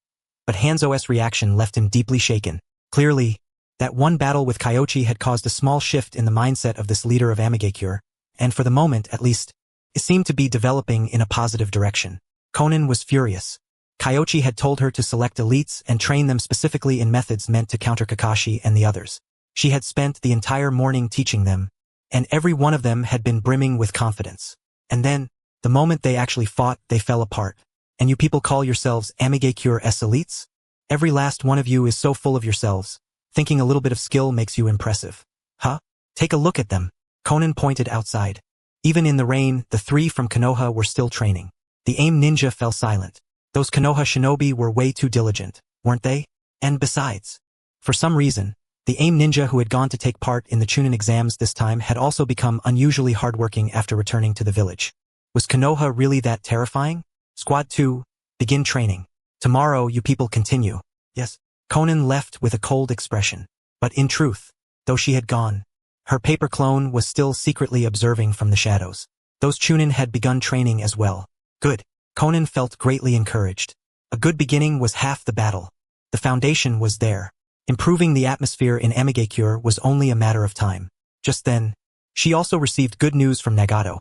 but Hanzo's reaction left him deeply shaken. Clearly, that one battle with Kyoichi had caused a small shift in the mindset of this leader of Amigakure, and for the moment, at least, it seemed to be developing in a positive direction. Konan was furious. Kyoichi had told her to select elites and train them specifically in methods meant to counter Kakashi and the others. She had spent the entire morning teaching them, and every one of them had been brimming with confidence. And then, the moment they actually fought, they fell apart. And you people call yourselves Amigakure-s elites? Every last one of you is so full of yourselves. Thinking a little bit of skill makes you impressive. Huh? Take a look at them. Conan pointed outside. Even in the rain, the 3 from Konoha were still training. The AIM ninja fell silent. Those Konoha shinobi were way too diligent, weren't they? And besides, for some reason, the AIM ninja who had gone to take part in the Chunin exams this time had also become unusually hardworking after returning to the village. Was Konoha really that terrifying? Squad 2, begin training. Tomorrow you people continue. Yes. Conan left with a cold expression. But in truth, though she had gone, her paper clone was still secretly observing from the shadows. Those Chunin had begun training as well. Good. Conan felt greatly encouraged. A good beginning was half the battle. The foundation was there. Improving the atmosphere in Amigakure was only a matter of time. Just then, she also received good news from Nagato.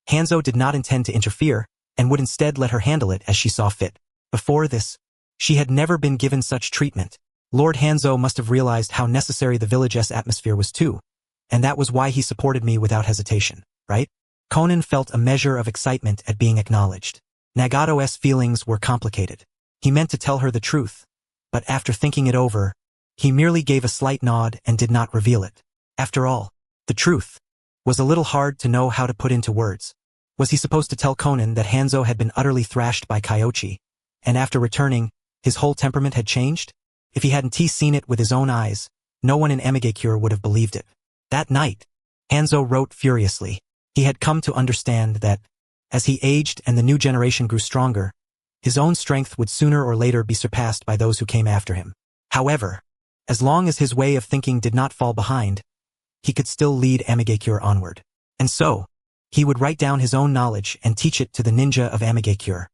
Hanzo did not intend to interfere, and would instead let her handle it as she saw fit. Before this, she had never been given such treatment. Lord Hanzo must have realized how necessary the village's atmosphere was too, and that was why he supported me without hesitation, right? Conan felt a measure of excitement at being acknowledged. Nagato's feelings were complicated. He meant to tell her the truth, but after thinking it over, he merely gave a slight nod and did not reveal it. After all, the truth was a little hard to know how to put into words. Was he supposed to tell Conan that Hanzo had been utterly thrashed by Kyoichi, and after returning, his whole temperament had changed? If he hadn't seen it with his own eyes, no one in Amigakure would have believed it. That night, Hanzo wrote furiously. He had come to understand that, as he aged and the new generation grew stronger, his own strength would sooner or later be surpassed by those who came after him. However, as long as his way of thinking did not fall behind, he could still lead Amigakure onward. And so, he would write down his own knowledge and teach it to the ninja of Amigakure.